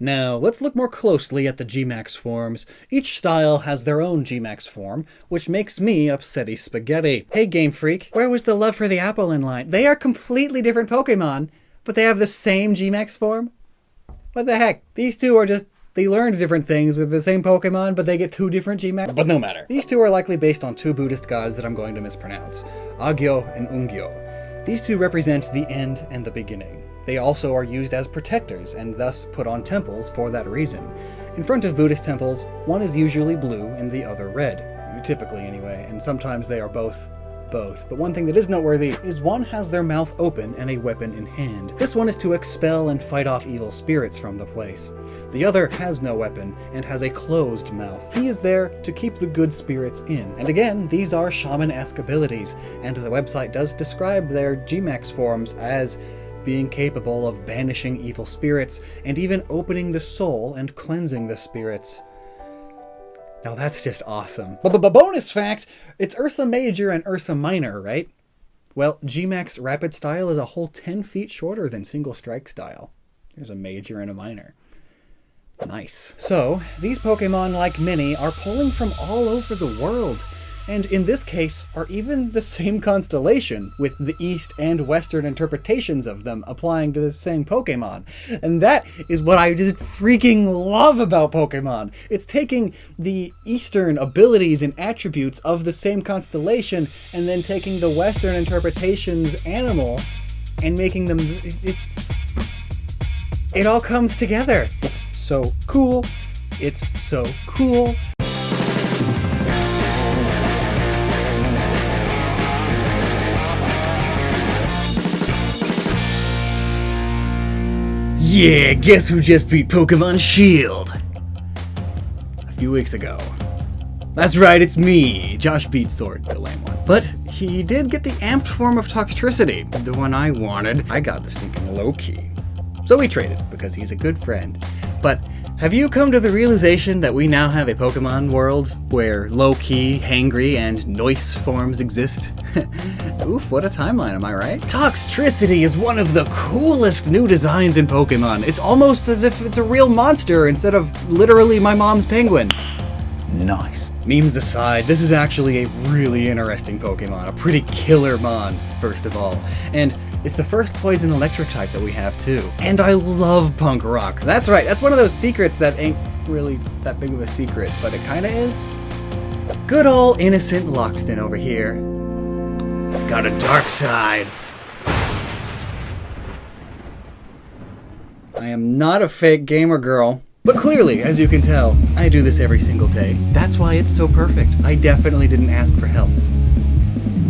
Now, let's look more closely at the G-Max forms. Each style has their own G-Max form, which makes me upsetty spaghetti. Hey, Game Freak, where was the love for the apple in line? They are completely different Pokemon, but they have the same G-Max form? What the heck? These two are just... They learned different things with the same Pokemon, but they get two different G-Max. But no matter. These two are likely based on two Buddhist gods that I'm going to mispronounce. Agyo and Ungyo. These two represent the end and the beginning. They also are used as protectors and thus put on temples for that reason. In front of Buddhist temples, one is usually blue and the other red. Typically anyway, and sometimes they are both. But one thing that is noteworthy is one has their mouth open and a weapon in hand. This one is to expel and fight off evil spirits from the place. The other has no weapon and has a closed mouth. He is there to keep the good spirits in. And again, these are shaman-esque abilities, and the website does describe their G-Max forms as being capable of banishing evil spirits and even opening the soul and cleansing the spirits. Now that's just awesome. But bonus fact, it's Ursa Major and Ursa Minor, right? Well, G-Max Rapid Style is a whole 10 feet shorter than Single Strike Style. There's a Major and a Minor. Nice. So, these Pokemon, like many, are pulling from all over the world. And in this case, are even the same constellation, with the East and Western interpretations of them applying to the same Pokemon. And that is what I just freaking love about Pokemon. It's taking the Eastern abilities and attributes of the same constellation, and then taking the Western interpretations animal, and making them... It all comes together. It's so cool. It's so cool. Yeah, guess who just beat Pokemon Shield? A few weeks ago. That's right, it's me. Josh beat Sword, the lame one. But he did get the amped form of Toxtricity, the one I wanted. I got the stinking low-key. So we traded, because he's a good friend. But have you come to the realization that we now have a Pokemon world where low-key, hangry, and noise forms exist? Oof, what a timeline, am I right? Toxtricity is one of the coolest new designs in Pokemon. It's almost as if it's a real monster instead of literally my mom's penguin. Nice. Memes aside, this is actually a really interesting Pokemon, a pretty killer mon, first of all. And it's the first poison electric type that we have too. And I love punk rock. That's right, that's one of those secrets that ain't really that big of a secret, but it kinda is. It's good old innocent Lockstin over here. He's got a dark side. I am not a fake gamer girl. But clearly, as you can tell, I do this every single day. That's why it's so perfect. I definitely didn't ask for help.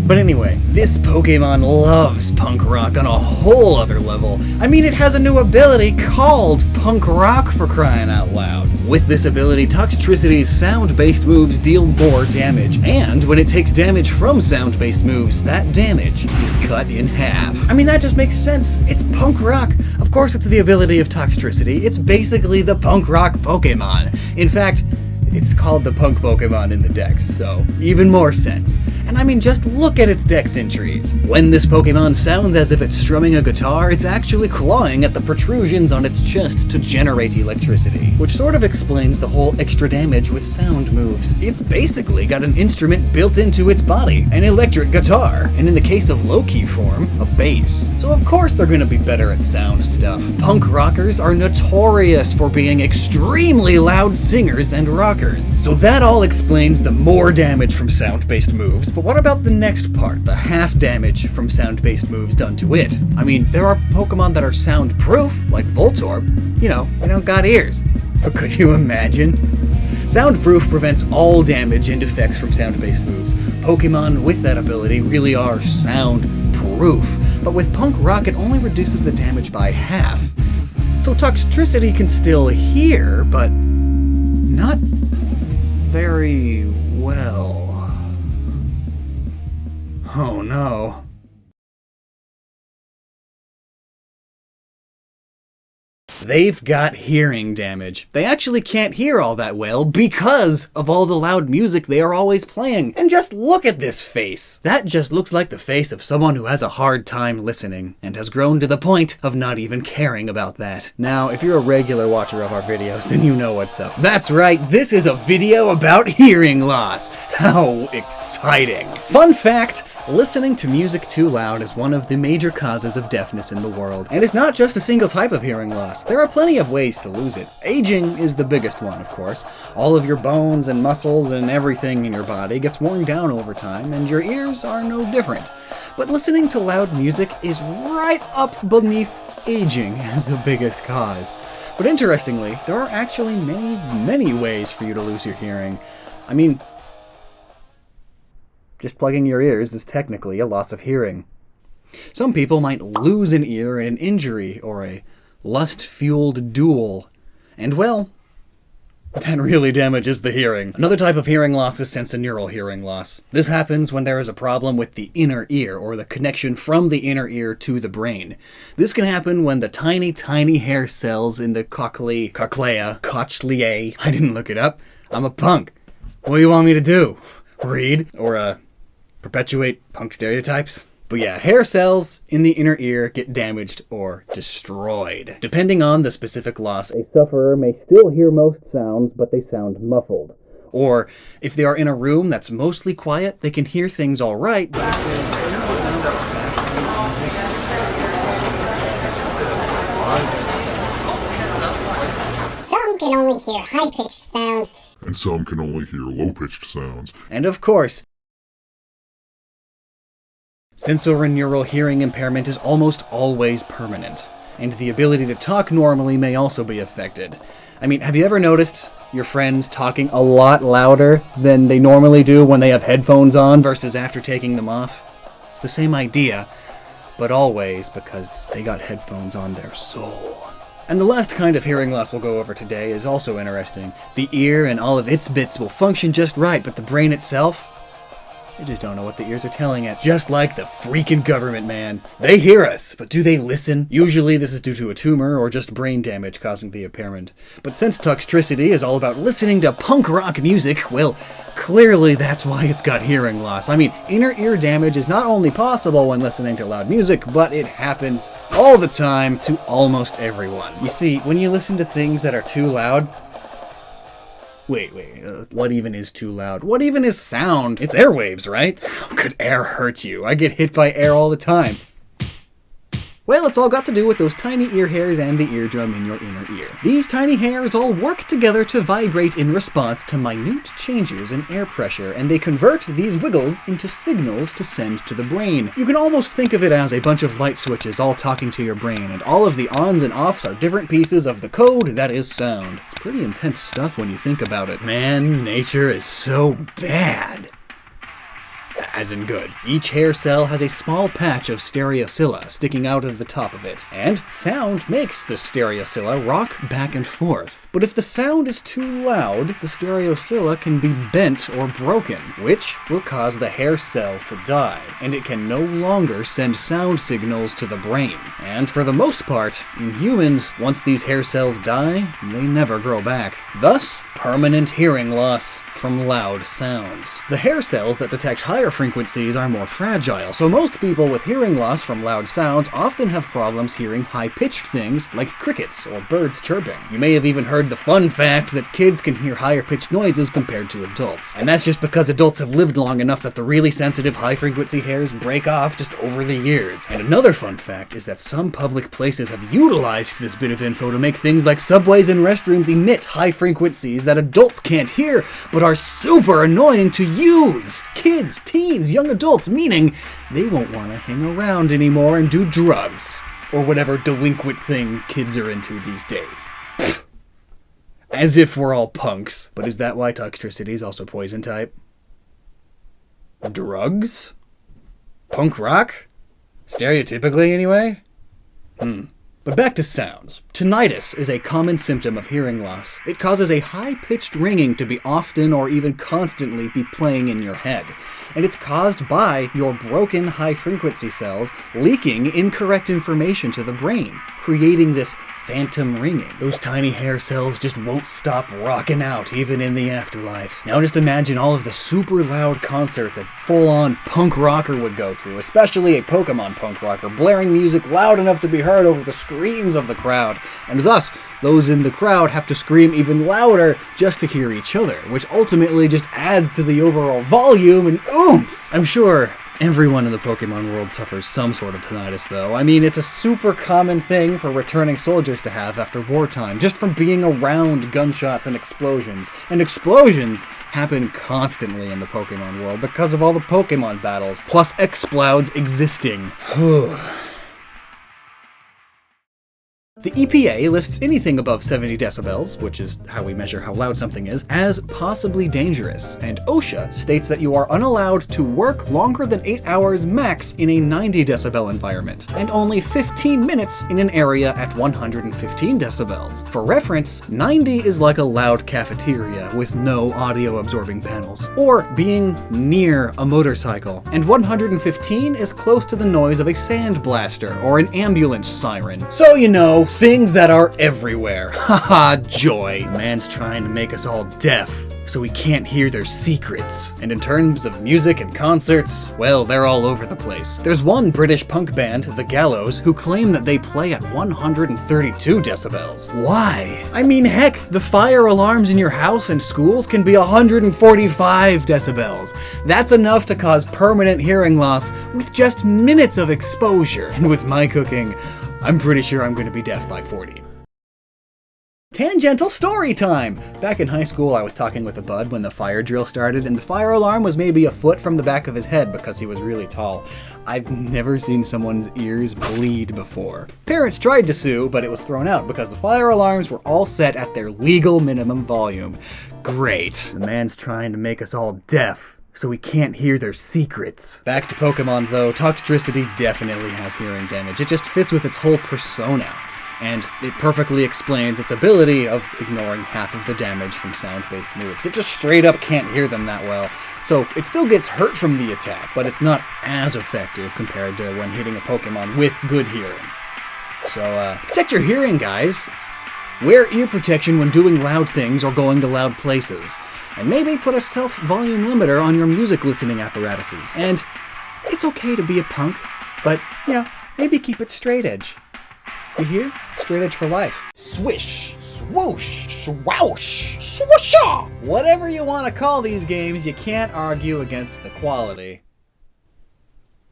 But anyway, this Pokemon loves punk rock on a whole other level. I mean, it has a new ability called Punk Rock, for crying out loud. With this ability, Toxtricity's sound-based moves deal more damage, and when it takes damage from sound-based moves, that damage is cut in half. I mean, that just makes sense. It's punk rock. Of course it's the ability of Toxtricity. It's basically the punk rock Pokemon. In fact, it's called the punk Pokemon in the dex, so even more sense. And I mean, just look at its dex entries. When this Pokemon sounds as if it's strumming a guitar, it's actually clawing at the protrusions on its chest to generate electricity, which sort of explains the whole extra damage with sound moves. It's basically got an instrument built into its body, an electric guitar, and in the case of low-key form, a bass. So of course they're gonna be better at sound stuff. Punk rockers are notorious for being extremely loud singers and rockers. So that all explains the more damage from sound-based moves, but what about the next part, the half damage from sound-based moves done to it? I mean, there are Pokemon that are soundproof, like Voltorb. You know, they don't got ears. But could you imagine? Soundproof prevents all damage and effects from sound-based moves. Pokemon with that ability really are soundproof, but with Punk Rock it only reduces the damage by half. So Toxtricity can still hear, but not very well. Oh no. They've got hearing damage. They actually can't hear all that well because of all the loud music they are always playing. And just look at this face. That just looks like the face of someone who has a hard time listening and has grown to the point of not even caring about that. Now, if you're a regular watcher of our videos, then you know what's up. That's right, this is a video about hearing loss. How exciting. Fun fact, listening to music too loud is one of the major causes of deafness in the world. And it's not just a single type of hearing loss. There are plenty of ways to lose it. Aging is the biggest one, of course. All of your bones and muscles and everything in your body gets worn down over time, and your ears are no different. But listening to loud music is right up beneath aging as the biggest cause. But interestingly, there are actually many ways for you to lose your hearing. I mean, just plugging your ears is technically a loss of hearing. Some people might lose an ear in an injury or a lust-fueled duel. And well, that really damages the hearing. Another type of hearing loss is sensorineural hearing loss. This happens when there is a problem with the inner ear, or the connection from the inner ear to the brain. This can happen when the tiny hair cells in the cochlea, I didn't look it up. I'm a punk. What do you want me to do? Read? Or, perpetuate punk stereotypes? But yeah, hair cells in the inner ear get damaged or destroyed. Depending on the specific loss, a sufferer may still hear most sounds, but they sound muffled. Or, if they are in a room that's mostly quiet, they can hear things all right, but if some can only hear high-pitched sounds, and some can only hear low-pitched sounds. And of course, sensorineural hearing impairment is almost always permanent, and the ability to talk normally may also be affected. I mean, have you ever noticed your friends talking a lot louder than they normally do when they have headphones on versus after taking them off? It's the same idea, but always because they got headphones on their soul. And the last kind of hearing loss we'll go over today is also interesting. The ear and all of its bits will function just right, but the brain itself, they just don't know what the ears are telling it. Just like the freaking government, man. They hear us, but do they listen? Usually this is due to a tumor or just brain damage causing the impairment. But since Toxtricity is all about listening to punk rock music, well, clearly that's why it's got hearing loss. I mean, inner ear damage is not only possible when listening to loud music, but it happens all the time to almost everyone. You see, when you listen to things that are too loud, Wait, what even is too loud? What even is sound? It's airwaves, right? How could air hurt you? I get hit by air all the time. Well, it's all got to do with those tiny ear hairs and the eardrum in your inner ear. These tiny hairs all work together to vibrate in response to minute changes in air pressure, and they convert these wiggles into signals to send to the brain. You can almost think of it as a bunch of light switches all talking to your brain, and all of the ons and offs are different pieces of the code that is sound. It's pretty intense stuff when you think about it. Man, nature is so bad. As in good. Each hair cell has a small patch of stereocilia sticking out of the top of it, and sound makes the stereocilia rock back and forth. But if the sound is too loud, the stereocilia can be bent or broken, which will cause the hair cell to die, and it can no longer send sound signals to the brain. And for the most part, in humans, once these hair cells die, they never grow back. Thus, permanent hearing loss from loud sounds. The hair cells that detect higher frequencies are more fragile, so most people with hearing loss from loud sounds often have problems hearing high-pitched things like crickets or birds chirping. You may have even heard the fun fact that kids can hear higher-pitched noises compared to adults. And that's just because adults have lived long enough that the really sensitive high-frequency hairs break off just over the years. And another fun fact is that some public places have utilized this bit of info to make things like subways and restrooms emit high frequencies that adults can't hear, but are super annoying to youths, kids, teens, young adults, meaning they won't want to hang around anymore and do drugs, or whatever delinquent thing kids are into these days. As if we're all punks. But is that why Toxtricity is also poison type? Drugs? Punk rock? Stereotypically, anyway? But back to sounds. Tinnitus is a common symptom of hearing loss. It causes a high-pitched ringing to be often or even constantly be playing in your head. And it's caused by your broken high-frequency cells leaking incorrect information to the brain, creating this phantom ringing. Those tiny hair cells just won't stop rocking out even in the afterlife. Now just imagine all of the super loud concerts a full-on punk rocker would go to, especially a Pokemon punk rocker, blaring music loud enough to be heard over the screams of the crowd, and thus those in the crowd have to scream even louder just to hear each other, which ultimately just adds to the overall volume and oomph. I'm sure everyone in the Pokemon world suffers some sort of tinnitus, though. I mean, it's a super common thing for returning soldiers to have after wartime, just from being around gunshots and explosions. And explosions happen constantly in the Pokemon world because of all the Pokemon battles, plus Explouds existing. The EPA lists anything above 70 decibels, which is how we measure how loud something is, as possibly dangerous, and OSHA states that you are unallowed to work longer than 8 hours max in a 90 decibel environment, and only 15 minutes in an area at 115 decibels. For reference, 90 is like a loud cafeteria with no audio absorbing panels, or being near a motorcycle, and 115 is close to the noise of a sandblaster or an ambulance siren. So you know, things that are everywhere. Haha, joy. Man's trying to make us all deaf, so we can't hear their secrets. And in terms of music and concerts, well, they're all over the place. There's one British punk band, The Gallows, who claim that they play at 132 decibels. Why? I mean, heck, the fire alarms in your house and schools can be 145 decibels. That's enough to cause permanent hearing loss with just minutes of exposure. And with my cooking, I'm pretty sure I'm going to be deaf by 40. Tangential story time! Back in high school, I was talking with a bud when the fire drill started, and the fire alarm was maybe a foot from the back of his head because he was really tall. I've never seen someone's ears bleed before. Parents tried to sue, but it was thrown out because the fire alarms were all set at their legal minimum volume. Great. The man's trying to make us all deaf, so we can't hear their secrets. Back to Pokemon though, Toxtricity definitely has hearing damage. It just fits with its whole persona, and it perfectly explains its ability of ignoring half of the damage from sound-based moves. It just straight up can't hear them that well, so it still gets hurt from the attack, but it's not as effective compared to when hitting a Pokemon with good hearing. So, protect your hearing, guys. Wear ear protection when doing loud things or going to loud places. And maybe put a self-volume limiter on your music listening apparatuses. And it's okay to be a punk, but, you know, maybe keep it straight edge. You hear? Straight edge for life. Swish, swoosh, swoosh, swoosha! Whatever you want to call these games, you can't argue against the quality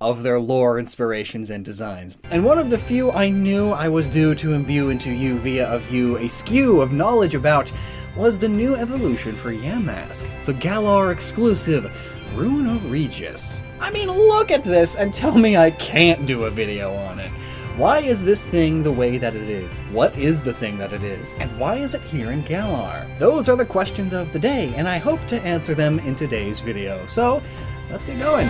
of their lore, inspirations, and designs. And one of the few I knew I was due to imbue into you via a skew of knowledge about was the new evolution for Yamask, the Galar exclusive Runerigious. I mean, look at this and tell me I can't do a video on it. Why is this thing the way that it is? What is the thing that it is? And why is it here in Galar? Those are the questions of the day, and I hope to answer them in today's video. So, let's get going.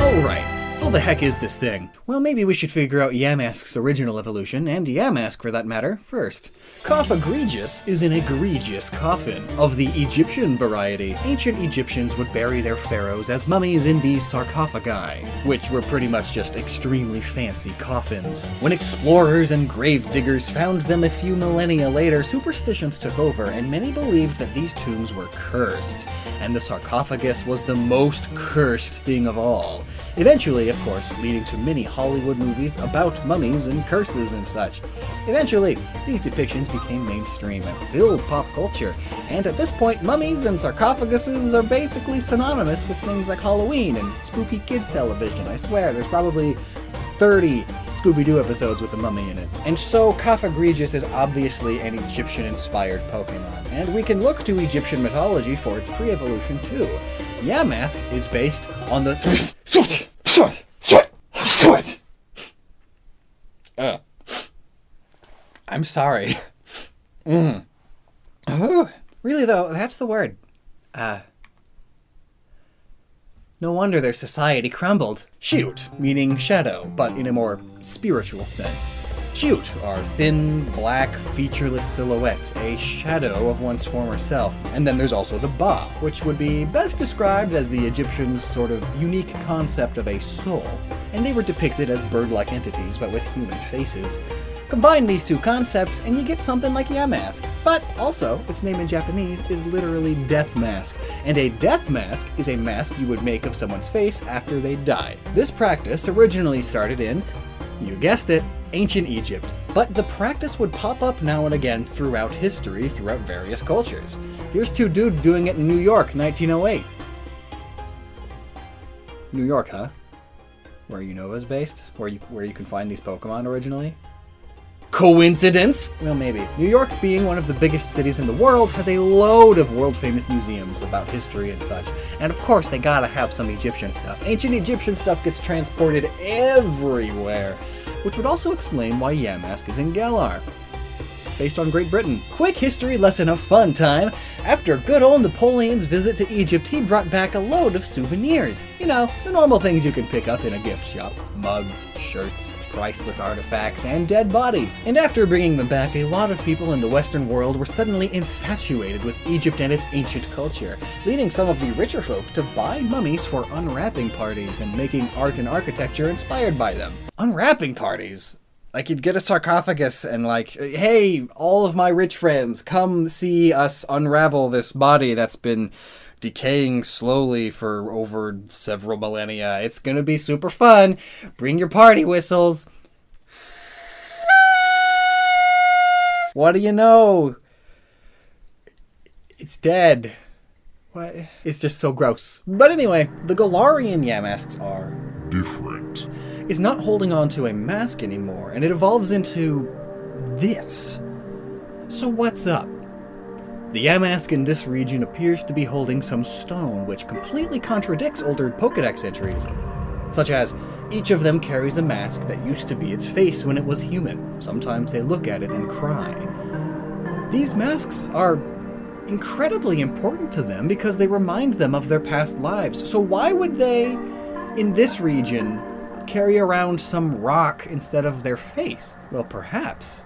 Alright. So the heck is this thing? Well, maybe we should figure out Yamask's original evolution, and Yamask for that matter, first. Coffagregious is an egregious coffin. Of the Egyptian variety, ancient Egyptians would bury their pharaohs as mummies in these sarcophagi, which were pretty much just extremely fancy coffins. When explorers and grave diggers found them a few millennia later, superstitions took over, and many believed that these tombs were cursed, and the sarcophagus was the most cursed thing of all. Eventually, of course, leading to many Hollywood movies about mummies and curses and such. Eventually, these depictions became mainstream and filled pop culture, and at this point, mummies and sarcophaguses are basically synonymous with things like Halloween and spooky kids television. I swear, there's probably 30 Scooby-Doo episodes with a mummy in it. And so, Coffagregious is obviously an Egyptian-inspired Pokemon, and we can look to Egyptian mythology for its pre-evolution too. Yamask is based on the I'm sorry. Oh, really though, that's the word. No wonder their society crumbled. Shoot, meaning shadow, but in a more spiritual sense. Shoot are thin, black, featureless silhouettes, a shadow of one's former self. And then there's also the Ba, which would be best described as the Egyptians' sort of unique concept of a soul. and they were depicted as bird-like entities but with human faces. Combine these two concepts and you get something like Yamask. But also, its name in Japanese is literally Death Mask, and a death mask is a mask you would make of someone's face after they die. This practice originally started in, you guessed it, ancient Egypt. But the practice would pop up now and again throughout history, throughout various cultures. Here's two dudes doing it in New York, 1908. New York, huh? Where Unova's based? Where you can find these Pokemon originally? Coincidence? Well, maybe. New York, being one of the biggest cities in the world, has a load of world-famous museums about history and such. And of course, they gotta have some Egyptian stuff. Ancient Egyptian stuff gets transported everywhere, which would also explain why Yamask is in Galar, based on Great Britain. Quick history lesson of fun time. After good old Napoleon's visit to Egypt, he brought back a load of souvenirs. You know, the normal things you can pick up in a gift shop. Mugs, shirts, priceless artifacts, and dead bodies. And after bringing them back, a lot of people in the Western world were suddenly infatuated with Egypt and its ancient culture, leading some of the richer folk to buy mummies for unwrapping parties and making art and architecture inspired by them. Unwrapping parties? Like, you'd get a sarcophagus and like, hey, all of my rich friends, come see us unravel this body that's been decaying slowly for over several millennia. It's gonna be super fun. Bring your party whistles. What do you know? It's dead. What? It's just so gross. But anyway, the Galarian Yamasks are different. It's not holding on to a mask anymore, and it evolves into this. So what's up? The Yamask in this region appears to be holding some stone, which completely contradicts older Pokedex entries, such as each of them carries a mask that used to be its face when it was human. Sometimes they look at it and cry. These masks are incredibly important to them because they remind them of their past lives. So why would they, in this region, carry around some rock instead of their face? Well, perhaps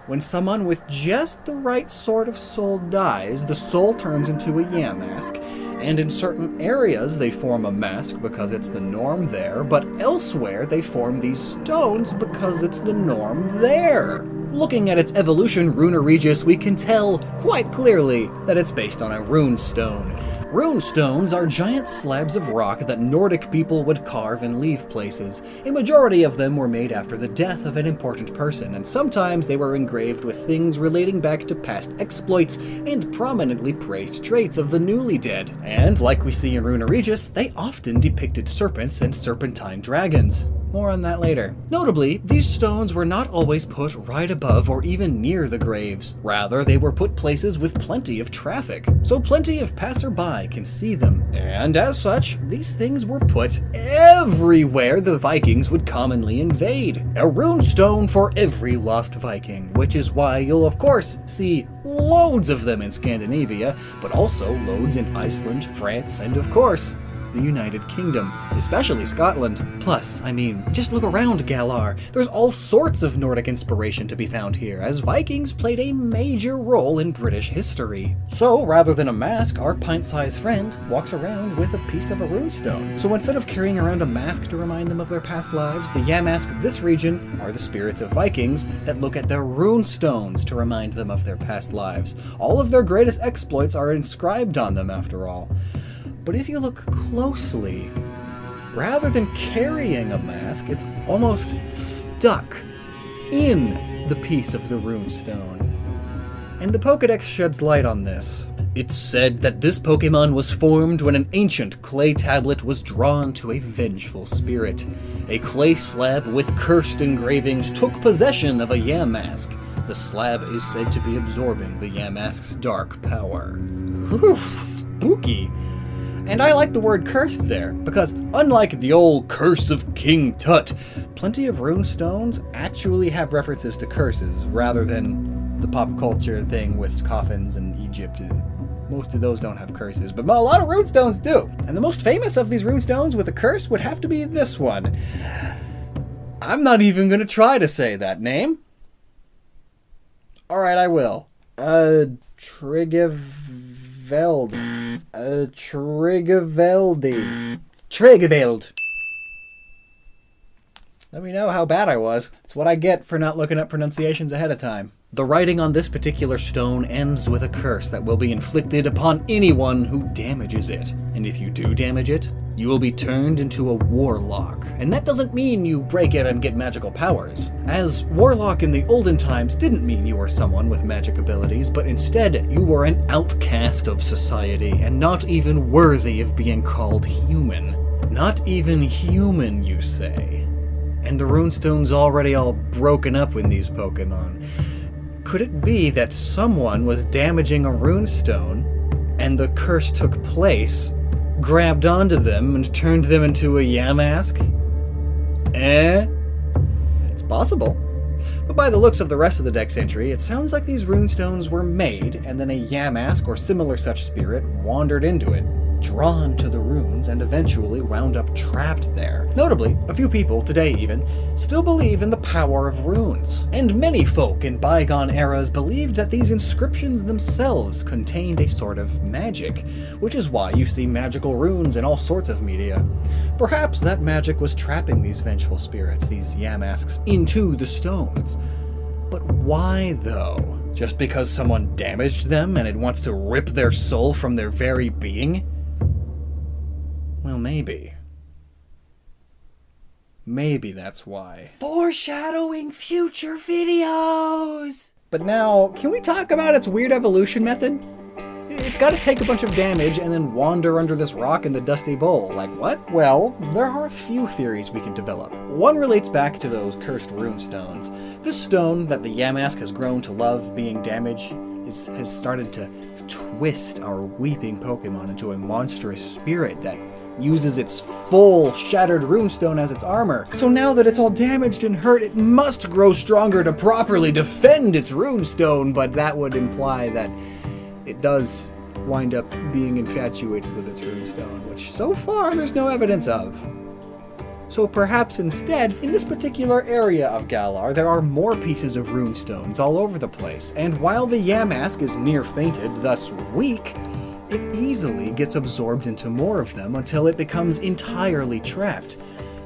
when someone with just the right sort of soul dies, the soul turns into a Yamask, and in certain areas they form a mask because it's the norm there, but elsewhere they form these stones because it's the norm there. Looking at its evolution, Runerigious, we can tell quite clearly that it's based on a rune stone. Rune stones are giant slabs of rock that Nordic people would carve and leave places. A majority of them were made after the death of an important person, and sometimes they were engraved with things relating back to past exploits and prominently praised traits of the newly dead. And like we see in Runerigious, they often depicted serpents and serpentine dragons. More on that later. Notably, these stones were not always put right above or even near the graves. Rather, they were put places with plenty of traffic, so plenty of passerby can see them. And as such, these things were put everywhere the Vikings would commonly invade. A rune stone for every lost Viking, which is why you'll of course see loads of them in Scandinavia, but also loads in Iceland, France, and of course, the United Kingdom, especially Scotland. Plus, I mean, just look around Galar. There's all sorts of Nordic inspiration to be found here, as Vikings played a major role in British history. So, rather than a mask, our pint-sized friend walks around with a piece of a runestone. So instead of carrying around a mask to remind them of their past lives, the Yamask of this region are the spirits of Vikings that look at their runestones to remind them of their past lives. All of their greatest exploits are inscribed on them, after all. But if you look closely, rather than carrying a mask, it's almost stuck in the piece of the runestone. And the Pokedex sheds light on this. It's said that this Pokemon was formed when an ancient clay tablet was drawn to a vengeful spirit. A clay slab with cursed engravings took possession of a Yamask. The slab is said to be absorbing the Yamask's dark power. Whew, spooky. And I like the word cursed there, because unlike the old Curse of King Tut, plenty of runestones actually have references to curses, rather than the pop culture thing with coffins and Egypt. Most of those don't have curses, but a lot of runestones do. And the most famous of these runestones with a curse would have to be this one. I'm not even going to try to say that name. Alright, I will. Triggeveldi. Let me know how bad I was. It's what I get for not looking up pronunciations ahead of time. The writing on this particular stone ends with a curse that will be inflicted upon anyone who damages it. And if you do damage it, you will be turned into a warlock. And that doesn't mean you break it and get magical powers, as warlock in the olden times didn't mean you were someone with magic abilities, but instead you were an outcast of society and not even worthy of being called human. Not even human, you say? And the runestone's already all broken up with these Pokemon. Could it be that someone was damaging a runestone, and the curse took place, grabbed onto them, and turned them into a Yamask? It's possible. But by the looks of the rest of the deck's entry, it sounds like these runestones were made, and then a Yamask or similar such spirit wandered into it, drawn to the runes, and eventually wound up trapped there. Notably, a few people, today even, still believe in the power of runes. And many folk in bygone eras believed that these inscriptions themselves contained a sort of magic, which is why you see magical runes in all sorts of media. Perhaps that magic was trapping these vengeful spirits, these Yamasks, into the stones. But why, though? Just because someone damaged them and it wants to rip their soul from their very being? Well, maybe. Maybe that's why. Foreshadowing future videos! But now, can we talk about its weird evolution method? It's gotta take a bunch of damage and then wander under this rock in the dusty bowl. Like what? Well, there are a few theories we can develop. One relates back to those cursed rune stones. This stone that the Yamask has grown to love being damaged has started to twist our weeping Pokemon into a monstrous spirit that uses its full shattered runestone as its armor. So now that it's all damaged and hurt, it must grow stronger to properly defend its runestone, but that would imply that it does wind up being infatuated with its runestone, which so far there's no evidence of. So perhaps instead, in this particular area of Galar, there are more pieces of runestones all over the place, and while the Yamask is near fainted, thus weak, it easily gets absorbed into more of them until it becomes entirely trapped,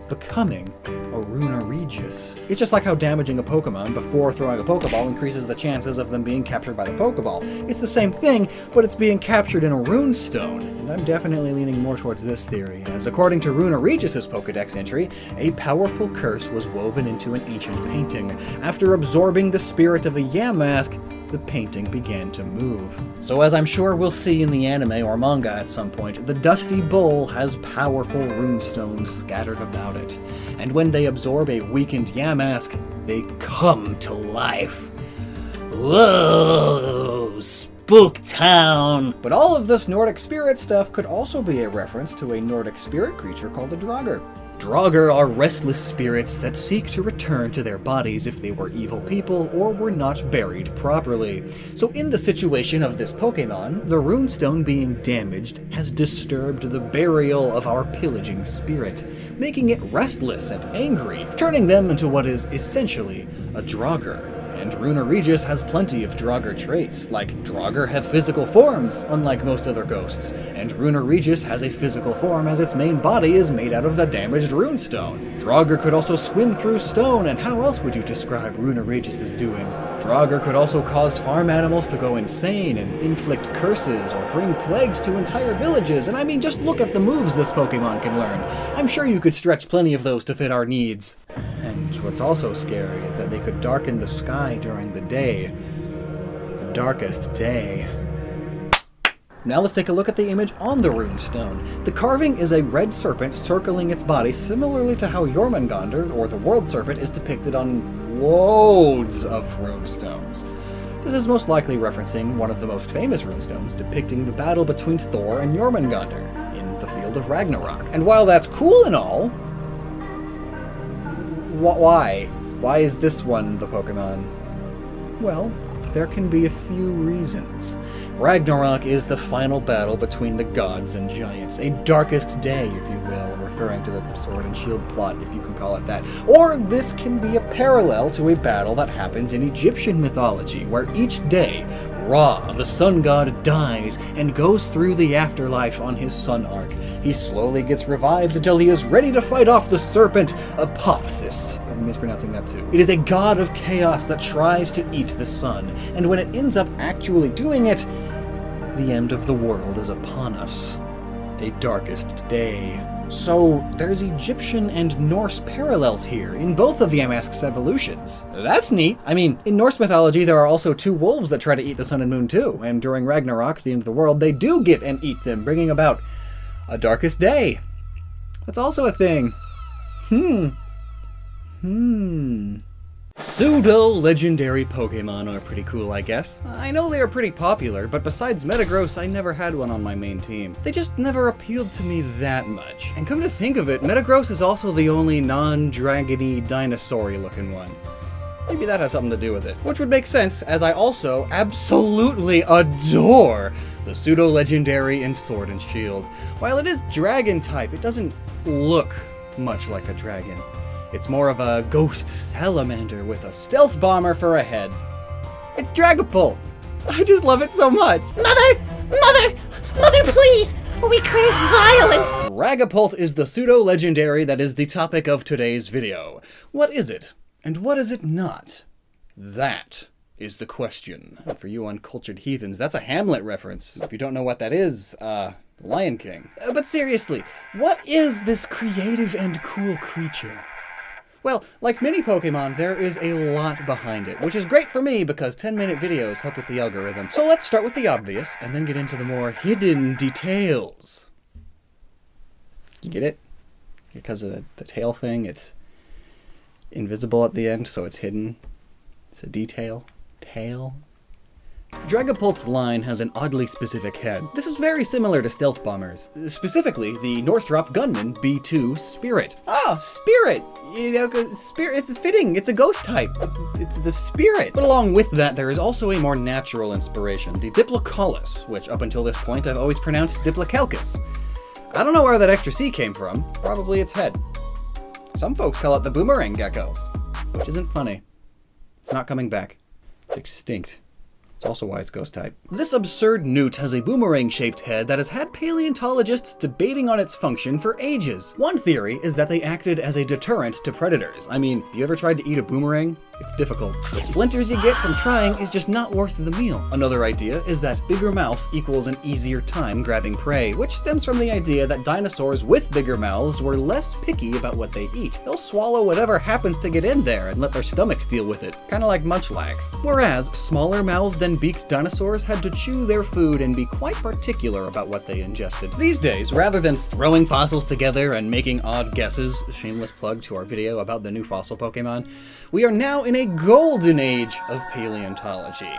becoming a Runerigious. It's just like how damaging a Pokemon before throwing a Pokeball increases the chances of them being captured by the Pokeball. It's the same thing, but it's being captured in a runestone. And I'm definitely leaning more towards this theory, as according to Runerigious' Pokedex entry, a powerful curse was woven into an ancient painting. After absorbing the spirit of a Yamask, the painting began to move. So as I'm sure we'll see in the anime or manga at some point, the Dusty Bowl has powerful runestones scattered about it. And when they absorb a weakened Yamask, they come to life. Whoa, Spooktown! But all of this Nordic spirit stuff could also be a reference to a Nordic spirit creature called a Draugr. Draugr are restless spirits that seek to return to their bodies if they were evil people or were not buried properly. So in the situation of this Pokemon, the runestone being damaged has disturbed the burial of our pillaging spirit, making it restless and angry, turning them into what is essentially a Draugr. And Runerigious has plenty of Draugr traits, like Draugr have physical forms, unlike most other ghosts, and Runerigious has a physical form as its main body is made out of the damaged runestone. Draugr could also swim through stone, and how else would you describe Runerigious as doing? Draugr could also cause farm animals to go insane and inflict curses or bring plagues to entire villages, and I mean, just look at the moves this Pokemon can learn. I'm sure you could stretch plenty of those to fit our needs. And what's also scary is that they could darken the sky during the day. The darkest day. Now let's take a look at the image on the runestone. The carving is a red serpent circling its body, similarly to how Jormungandr, or the World Serpent, is depicted on loads of runestones. This is most likely referencing one of the most famous runestones depicting the battle between Thor and Jormungandr in the Field of Ragnarok. And while that's cool and all, why? Why is this one the Pokemon? Well, there can be a few reasons. Ragnarok is the final battle between the gods and giants, a darkest day, if you will, referring to the sword and shield plot, if you can call it that. Or this can be a parallel to a battle that happens in Egyptian mythology, where each day Ra, the sun god, dies and goes through the afterlife on his sun arc. He slowly gets revived until he is ready to fight off the serpent Apophis. I'm mispronouncing that too. It is a god of chaos that tries to eat the sun, and when it ends up actually doing it, the end of the world is upon us. A darkest day. So, there's Egyptian and Norse parallels here in both of Yamask's evolutions. That's neat. I mean, in Norse mythology, there are also two wolves that try to eat the sun and moon too, and during Ragnarok, the end of the world, they do get and eat them, bringing about a darkest day. That's also a thing. Pseudo-legendary Pokemon are pretty cool, I guess. I know they are pretty popular, but besides Metagross, I never had one on my main team. They just never appealed to me that much. And come to think of it, Metagross is also the only non-dragony, dinosaur-y looking one. Maybe that has something to do with it. Which would make sense, as I also absolutely adore the pseudo-legendary in Sword and Shield. While it is dragon type, it doesn't look much like a dragon. It's more of a ghost salamander with a stealth bomber for a head. It's Dragapult. I just love it so much. Mother, please! We crave violence! Dragapult is the pseudo-legendary that is the topic of today's video. What is it? And what is it not? That is the question. For you uncultured heathens, that's a Hamlet reference. If you don't know what that is, The Lion King. But seriously, what is this creative and cool creature? Well, like many Pokemon, there is a lot behind it, which is great for me because 10-minute videos help with the algorithm. So let's start with the obvious, and then get into the more hidden details. You get it? Because of the tail thing, it's invisible at the end, so it's hidden. It's a detail. Tail. Dragapult's line has an oddly specific head. This is very similar to Stealth Bombers, specifically the Northrop Gunman B2 Spirit. Ah, Spirit! You know, Spirit, it's fitting, it's a ghost type. It's the Spirit. But along with that, there is also a more natural inspiration, the Diplocaulus, which up until this point I've always pronounced Diplocalcus. I don't know where that extra C came from, probably its head. Some folks call it the Boomerang Gecko, which isn't funny. It's not coming back. It's extinct. It's also why it's ghost type. This absurd newt has a boomerang-shaped head that has had paleontologists debating on its function for ages. One theory is that they acted as a deterrent to predators. I mean, have you ever tried to eat a boomerang? It's difficult. The splinters you get from trying is just not worth the meal. Another idea is that bigger mouth equals an easier time grabbing prey, which stems from the idea that dinosaurs with bigger mouths were less picky about what they eat. They'll swallow whatever happens to get in there and let their stomachs deal with it, kinda like munchlax. Whereas smaller-mouthed and beaked dinosaurs had to chew their food and be quite particular about what they ingested. These days, rather than throwing fossils together and making odd guesses, shameless plug to our video about the new fossil Pokemon, we are now in a golden age of paleontology.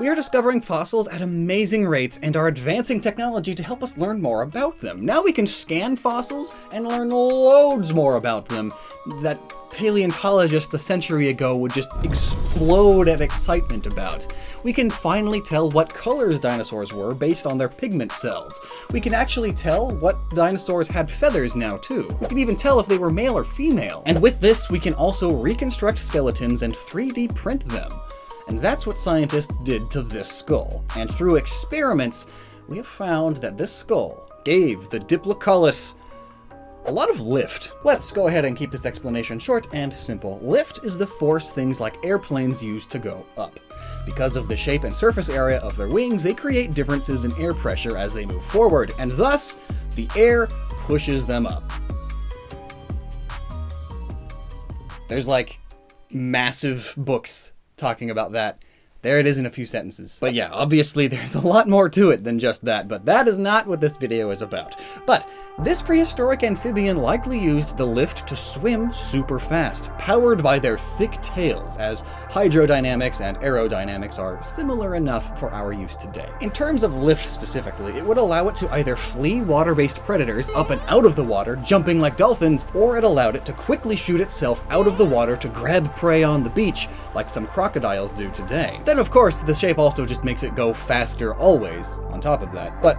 We are discovering fossils at amazing rates and are advancing technology to help us learn more about them. Now we can scan fossils and learn loads more about them that paleontologists a century ago would just explode at excitement about. We can finally tell what colors dinosaurs were based on their pigment cells. We can actually tell what dinosaurs had feathers now too. We can even tell if they were male or female. And with this, we can also reconstruct skeletons and 3D print them. And that's what scientists did to this skull. And through experiments, we have found that this skull gave the Diplocaulus a lot of lift. Let's go ahead and keep this explanation short and simple. Lift is the force things like airplanes use to go up. Because of the shape and surface area of their wings, they create differences in air pressure as they move forward, and thus, the air pushes them up. There's like massive books talking about that. There it is in a few sentences. But yeah, obviously there's a lot more to it than just that, but that is not what this video is about. But this prehistoric amphibian likely used the lift to swim super fast, powered by their thick tails, as hydrodynamics and aerodynamics are similar enough for our use today. In terms of lift specifically, it would allow it to either flee water-based predators up and out of the water, jumping like dolphins, or it allowed it to quickly shoot itself out of the water to grab prey on the beach, like some crocodiles do today. Then of course, the shape also just makes it go faster always, on top of that. But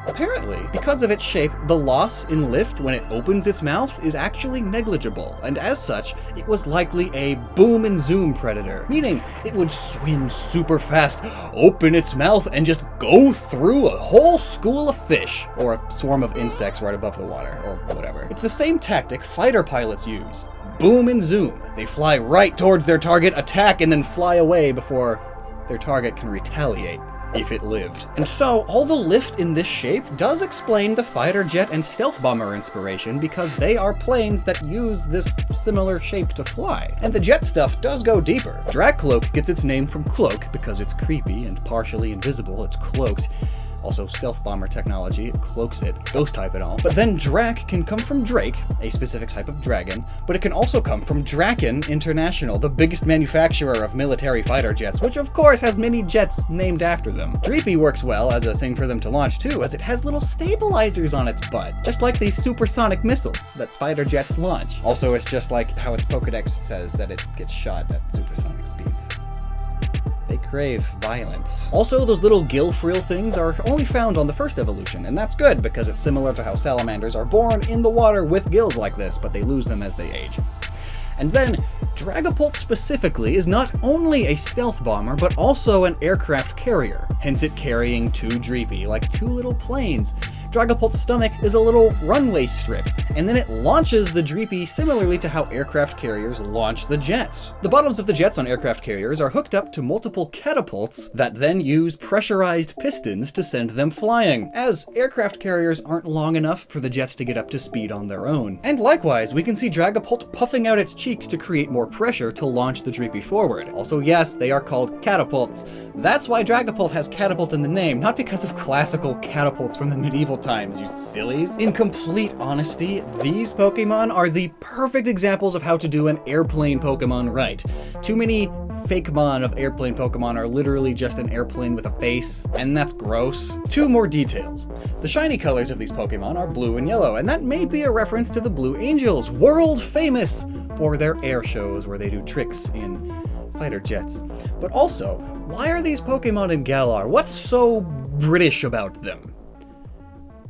Apparently, because of its shape, the loss in lift when it opens its mouth is actually negligible, and as such, it was likely a boom and zoom predator, meaning it would swim super fast, open its mouth, and just go through a whole school of fish, or a swarm of insects right above the water, or whatever. It's the same tactic fighter pilots use. Boom and zoom. They fly right towards their target, attack, and then fly away before their target can retaliate, if it lived. And so, all the lift in this shape does explain the fighter jet and stealth bomber inspiration, because they are planes that use this similar shape to fly. And the jet stuff does go deeper. Dragcloak gets its name from cloak because it's creepy and partially invisible, it's cloaked. Also, stealth bomber technology, it cloaks it, ghost type and all. But then Drac can come from Drake, a specific type of dragon, but it can also come from Draken International, the biggest manufacturer of military fighter jets, which of course has many jets named after them. Dreepy works well as a thing for them to launch too, as it has little stabilizers on its butt, just like these supersonic missiles that fighter jets launch. Also, it's just like how its Pokedex says that it gets shot at supersonic speeds. They crave violence. Also, those little gill frill things are only found on the first evolution, and that's good because it's similar to how salamanders are born in the water with gills like this, but they lose them as they age. And then, Dragapult specifically is not only a stealth bomber, but also an aircraft carrier, hence it carrying two Dreepy, like two little planes. Dragapult's stomach is a little runway strip, and then it launches the Dreepy similarly to how aircraft carriers launch the jets. The bottoms of the jets on aircraft carriers are hooked up to multiple catapults that then use pressurized pistons to send them flying, as aircraft carriers aren't long enough for the jets to get up to speed on their own. And likewise, we can see Dragapult puffing out its cheeks to create more pressure to launch the Dreepy forward. Also, yes, they are called catapults. That's why Dragapult has catapult in the name, not because of classical catapults from the medieval times, you sillies. In complete honesty, these Pokemon are the perfect examples of how to do an airplane Pokemon right. Too many Fakemon of airplane Pokemon are literally just an airplane with a face, and that's gross. Two more details. The shiny colors of these Pokemon are blue and yellow, and that may be a reference to the Blue Angels, world famous for their air shows where they do tricks in fighter jets. But also, why are these Pokemon in Galar? What's so British about them?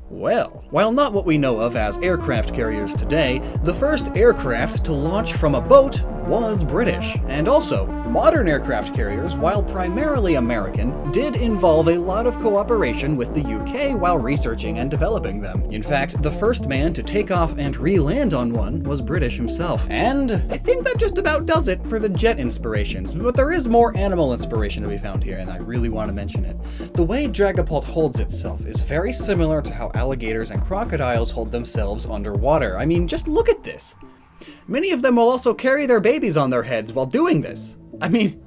Well, while not what we know of as aircraft carriers today, the first aircraft to launch from a boat was British. And also, modern aircraft carriers, while primarily American, did involve a lot of cooperation with the UK while researching and developing them. In fact, the first man to take off and re-land on one was British himself. And I think that just about does it for the jet inspirations, but there is more animal inspiration to be found here, and I really want to mention it. The way Dragapult holds itself is very similar to how alligators and crocodiles hold themselves underwater. I mean, just look at this. Many of them will also carry their babies on their heads while doing this. I mean,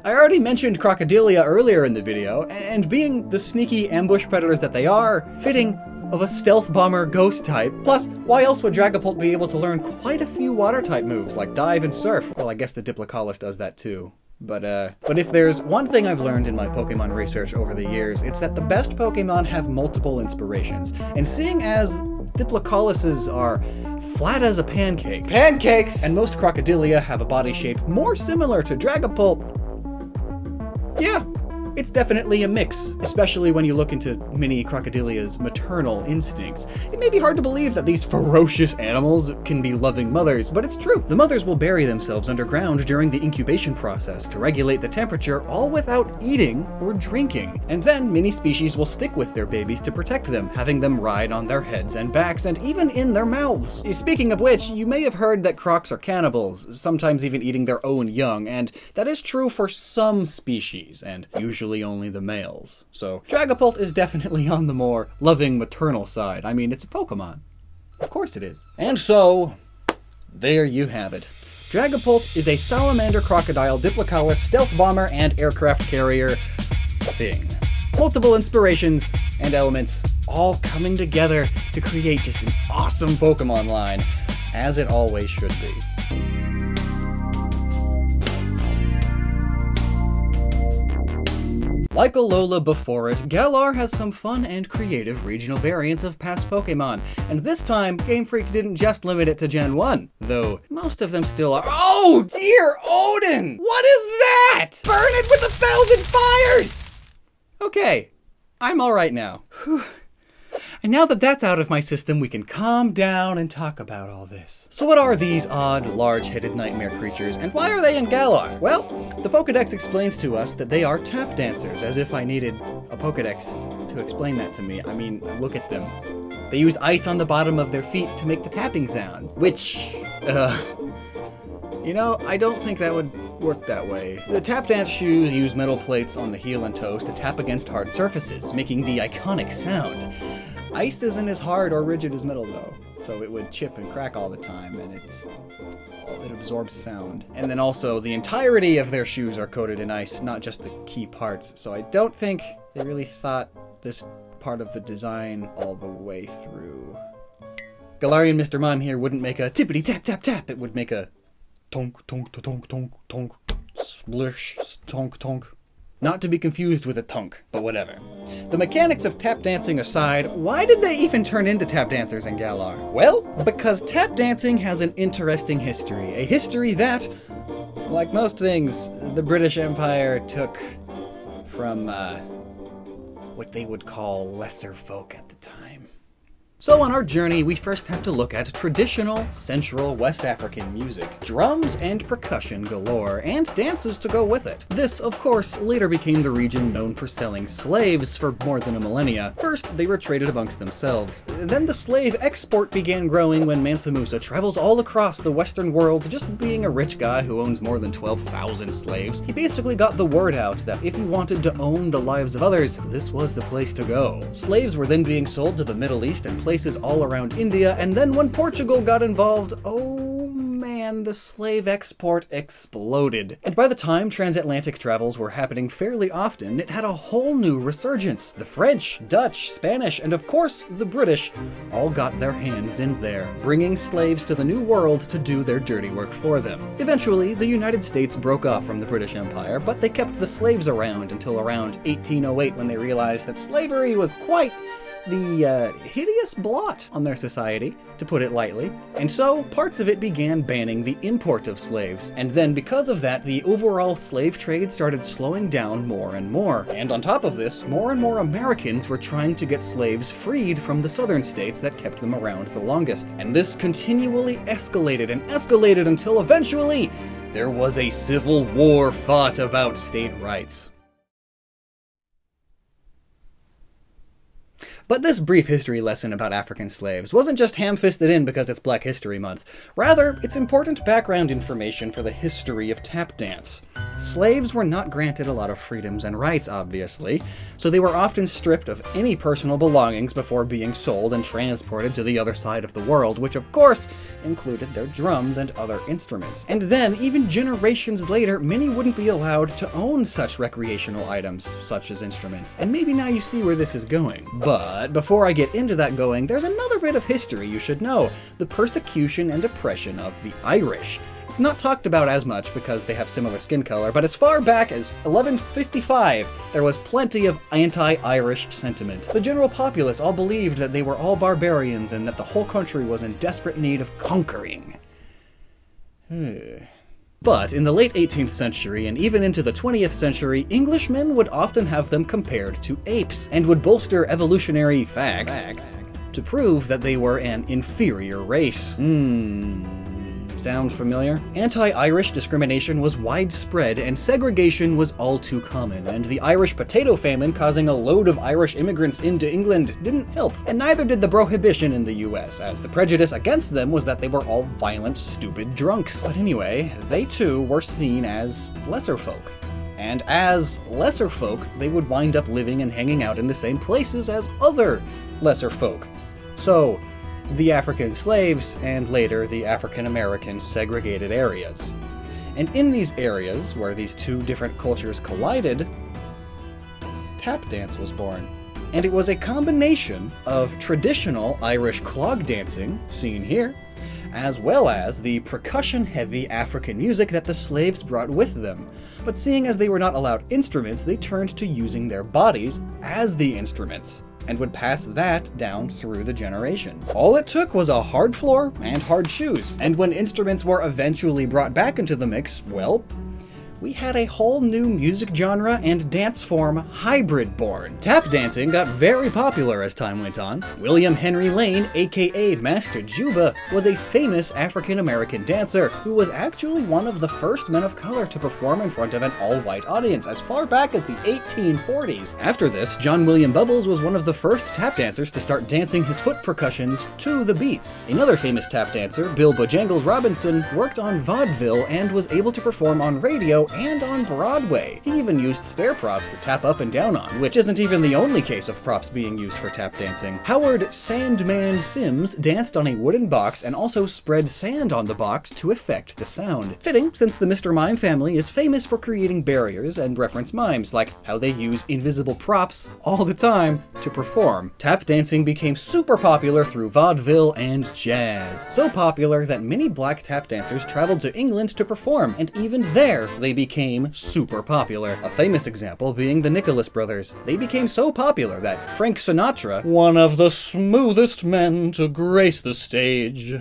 I already mentioned Crocodilia earlier in the video, and being the sneaky ambush predators that they are, fitting of a stealth bomber ghost type. Plus, why else would Dragapult be able to learn quite a few water type moves like dive and surf? Well, I guess the Diplocaulus does that too. But if there's one thing I've learned in my Pokemon research over the years, it's that the best Pokemon have multiple inspirations. And seeing as Diplocauluses are flat as a pancake. Pancakes! And most Crocodilia have a body shape more similar to Dragapult. Yeah, it's definitely a mix, especially when you look into mini Crocodilia's maternal instincts. It may be hard to believe that these ferocious animals can be loving mothers, but it's true. The mothers will bury themselves underground during the incubation process to regulate the temperature, all without eating or drinking. And then many species will stick with their babies to protect them, having them ride on their heads and backs and even in their mouths. Speaking of which, you may have heard that crocs are cannibals, sometimes even eating their own young, and that is true for some species, and usually only the males. So Dragapult is definitely on the more loving maternal side. I mean, it's a Pokemon. Of course it is. And so, there you have it. Dragapult is a salamander, crocodile, Diplocaulus, stealth bomber, and aircraft carrier thing. Multiple inspirations and elements all coming together to create just an awesome Pokemon line, as it always should be. Like Alola before it, Galar has some fun and creative regional variants of past Pokemon, and this time, Game Freak didn't just limit it to Gen 1, though most of them still are— Oh dear Odin! What is that? Burn it with 1,000 fires! Okay, I'm alright now. Whew. And now that that's out of my system, we can calm down and talk about all this. So what are these odd, large-headed nightmare creatures, and why are they in Galar? Well, the Pokedex explains to us that they are tap dancers, as if I needed a Pokedex to explain that to me. I mean, look at them. They use ice on the bottom of their feet to make the tapping sounds, which, you know, I don't think that would work that way. The tap dance shoes use metal plates on the heel and toes to tap against hard surfaces, making the iconic sound. Ice isn't as hard or rigid as metal though, so it would chip and crack all the time, and it absorbs sound. And then also, the entirety of their shoes are coated in ice, not just the key parts, so I don't think they really thought this part of the design all the way through. Galarian Mr. Mime here wouldn't make a tippity tap tap tap, it would make a tonk tonk tonk tonk tonk splish tonk tonk. Not to be confused with a tunk, but whatever. The mechanics of tap dancing aside, why did they even turn into tap dancers in Galar? Well, because tap dancing has an interesting history. A history that, like most things, the British Empire took from, what they would call lesser folk at the time. So on our journey, we first have to look at traditional Central West African music, drums and percussion galore, and dances to go with it. This, of course, later became the region known for selling slaves for more than a millennia. First, they were traded amongst themselves. Then the slave export began growing when Mansa Musa travels all across the Western world, just being a rich guy who owns more than 12,000 slaves. He basically got the word out that if you wanted to own the lives of others, this was the place to go. Slaves were then being sold to the Middle East and places all around India, and then when Portugal got involved, oh man, the slave export exploded. And by the time transatlantic travels were happening fairly often, it had a whole new resurgence. The French, Dutch, Spanish, and of course the British all got their hands in there, bringing slaves to the New World to do their dirty work for them. Eventually, the United States broke off from the British Empire, but they kept the slaves around until around 1808 when they realized that slavery was quite the hideous blot on their society, to put it lightly, and so parts of it began banning the import of slaves. And then because of that, the overall slave trade started slowing down more and more. And on top of this, more and more Americans were trying to get slaves freed from the southern states that kept them around the longest. And this continually escalated and escalated until eventually there was a civil war fought about state rights. But this brief history lesson about African slaves wasn't just ham-fisted in because it's Black History Month. Rather, it's important background information for the history of tap dance. Slaves were not granted a lot of freedoms and rights, obviously, so they were often stripped of any personal belongings before being sold and transported to the other side of the world, which of course included their drums and other instruments. And then, even generations later, many wouldn't be allowed to own such recreational items, such as instruments. And maybe now you see where this is going. But before I get into that going, there's another bit of history you should know: the persecution and oppression of the Irish. It's not talked about as much because they have similar skin color, but as far back as 1155, there was plenty of anti-Irish sentiment. The general populace all believed that they were all barbarians and that the whole country was in desperate need of conquering. But in the late 18th century and even into the 20th century, Englishmen would often have them compared to apes and would bolster evolutionary facts to prove that they were an inferior race. Sound familiar? Anti-Irish discrimination was widespread and segregation was all too common, and the Irish potato famine causing a load of Irish immigrants into England didn't help, and neither did the prohibition in the US, as the prejudice against them was that they were all violent, stupid drunks. But anyway, they too were seen as lesser folk. And as lesser folk, they would wind up living and hanging out in the same places as other lesser folk. So, the African slaves, and later the African American segregated areas. And in these areas, where these two different cultures collided, tap dance was born. And it was a combination of traditional Irish clog dancing, seen here, as well as the percussion-heavy African music that the slaves brought with them. But seeing as they were not allowed instruments, they turned to using their bodies as the instruments, and would pass that down through the generations. All it took was a hard floor and hard shoes, and when instruments were eventually brought back into the mix, well, we had a whole new music genre and dance form hybrid born. Tap dancing got very popular as time went on. William Henry Lane, aka Master Juba, was a famous African-American dancer who was actually one of the first men of color to perform in front of an all-white audience as far back as the 1840s. After this, John William Bubbles was one of the first tap dancers to start dancing his foot percussions to the beats. Another famous tap dancer, Bill Bojangles Robinson, worked on vaudeville and was able to perform on radio and on Broadway. He even used stair props to tap up and down on, which isn't even the only case of props being used for tap dancing. Howard Sandman Sims danced on a wooden box and also spread sand on the box to affect the sound. Fitting, since the Mr. Mime family is famous for creating barriers and reference mimes, like how they use invisible props all the time to perform. Tap dancing became super popular through vaudeville and jazz. So popular that many black tap dancers traveled to England to perform, and even there they became super popular. A famous example being the Nicholas brothers. They became so popular that Frank Sinatra, one of the smoothest men to grace the stage,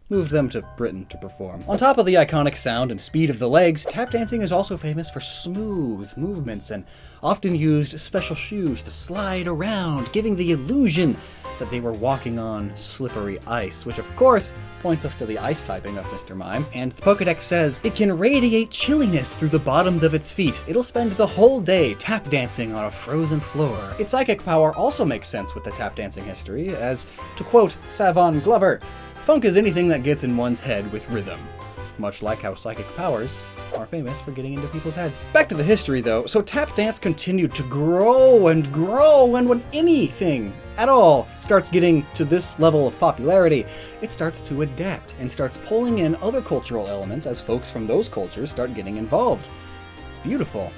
moved them to Britain to perform. On top of the iconic sound and speed of the legs, tap dancing is also famous for smooth movements and often used special shoes to slide around, giving the illusion that they were walking on slippery ice, which of course points us to the ice typing of Mr. Mime. And the Pokedex says it can radiate chilliness through the bottoms of its feet. It'll spend the whole day tap dancing on a frozen floor. Its psychic power also makes sense with the tap dancing history, as, to quote Savon Glover, "Funk is anything that gets in one's head with rhythm," much like how psychic powers are famous for getting into people's heads. Back to the history though, so tap dance continued to grow, and when anything at all starts getting to this level of popularity, it starts to adapt and starts pulling in other cultural elements as folks from those cultures start getting involved. It's beautiful.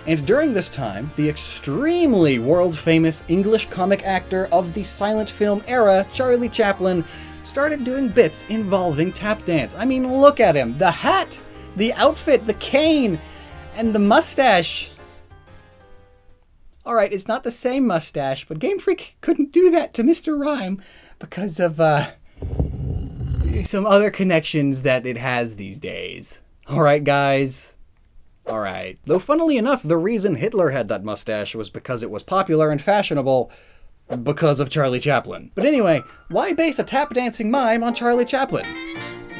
And during this time, the extremely world-famous English comic actor of the silent film era, Charlie Chaplin, started doing bits involving tap dance. I mean, look at him. The hat, the outfit, the cane, and the mustache. Alright, it's not the same mustache, but Game Freak couldn't do that to Mr. Rime because of, some other connections that it has these days. Alright, guys. Alright. Though funnily enough, the reason Hitler had that mustache was because it was popular and fashionable because of Charlie Chaplin. But anyway, why base a tap dancing mime on Charlie Chaplin?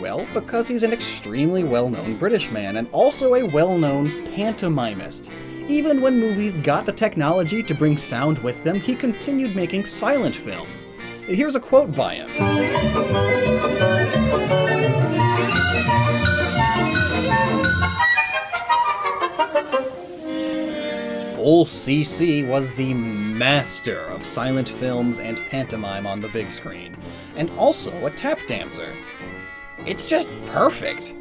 Well, because he's an extremely well-known British man and also a well-known pantomimist. Even when movies got the technology to bring sound with them, he continued making silent films. Here's a quote by him. Old CC was the master of silent films and pantomime on the big screen, and also a tap dancer. It's just perfect.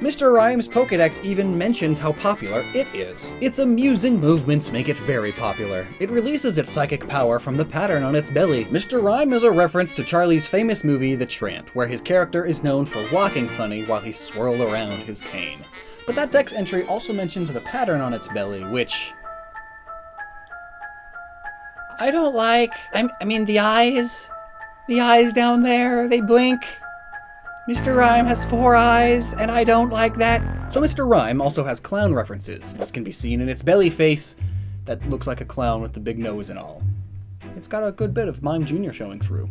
Mr. Rime's Pokedex even mentions how popular it is. Its amusing movements make it very popular. It releases its psychic power from the pattern on its belly. Mr. Rime is a reference to Charlie's famous movie The Tramp, where his character is known for walking funny while he swirled around his cane. But that Dex entry also mentioned the pattern on its belly, which I don't like. I mean, the eyes down there, they blink. Mr. Rime has 4 eyes, and I don't like that. So Mr. Rime also has clown references. This can be seen in its belly face that looks like a clown with the big nose and all. It's got a good bit of Mime Jr. showing through.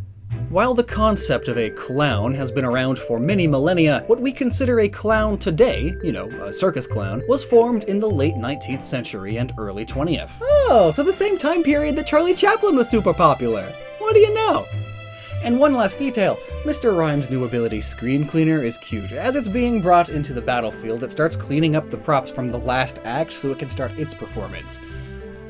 While the concept of a clown has been around for many millennia, what we consider a clown today, a circus clown, was formed in the late 19th century and early 20th. Oh, so the same time period that Charlie Chaplin was super popular. What do you know? And one last detail, Mr. Rime's new ability, Screen Cleaner, is cute. As it's being brought into the battlefield, it starts cleaning up the props from the last act so it can start its performance.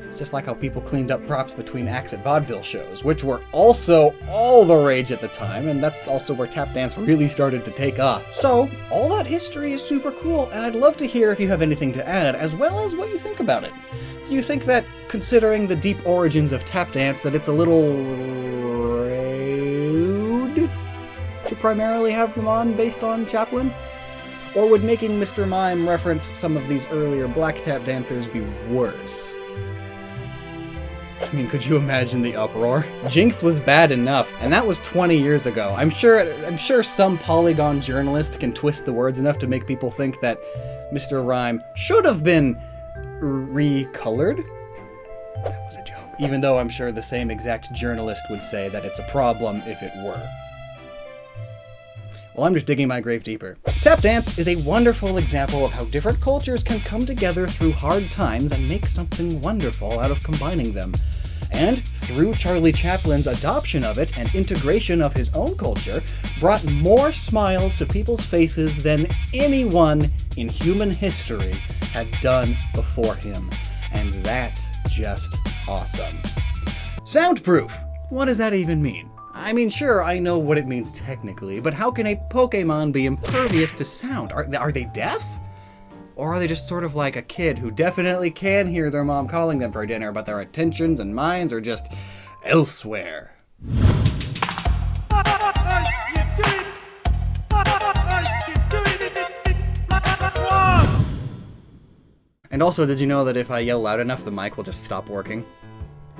It's just like how people cleaned up props between acts at vaudeville shows, which were also all the rage at the time, and that's also where tap dance really started to take off. So, all that history is super cool, and I'd love to hear if you have anything to add, as well as what you think about it. Do you think that, considering the deep origins of tap dance, that it's a little rude to primarily have them on based on Chaplin? Or would making Mr. Mime reference some of these earlier black tap dancers be worse? I mean, could you imagine the uproar? Jinx was bad enough, and that was 20 years ago. I'm sure some Polygon journalist can twist the words enough to make people think that Mr. Rime should have been recolored. That was a joke. Even though I'm sure the same exact journalist would say that it's a problem if it were. Well, I'm just digging my grave deeper. Tap dance is a wonderful example of how different cultures can come together through hard times and make something wonderful out of combining them. And through Charlie Chaplin's adoption of it and integration of his own culture, brought more smiles to people's faces than anyone in human history had done before him. And that's just awesome. Soundproof! What does that even mean? I mean, sure, I know what it means technically, but how can a Pokemon be impervious to sound? Are they deaf? Or are they just sort of like a kid who definitely can hear their mom calling them for dinner, but their attentions and minds are just elsewhere? And also, did you know that if I yell loud enough, the mic will just stop working?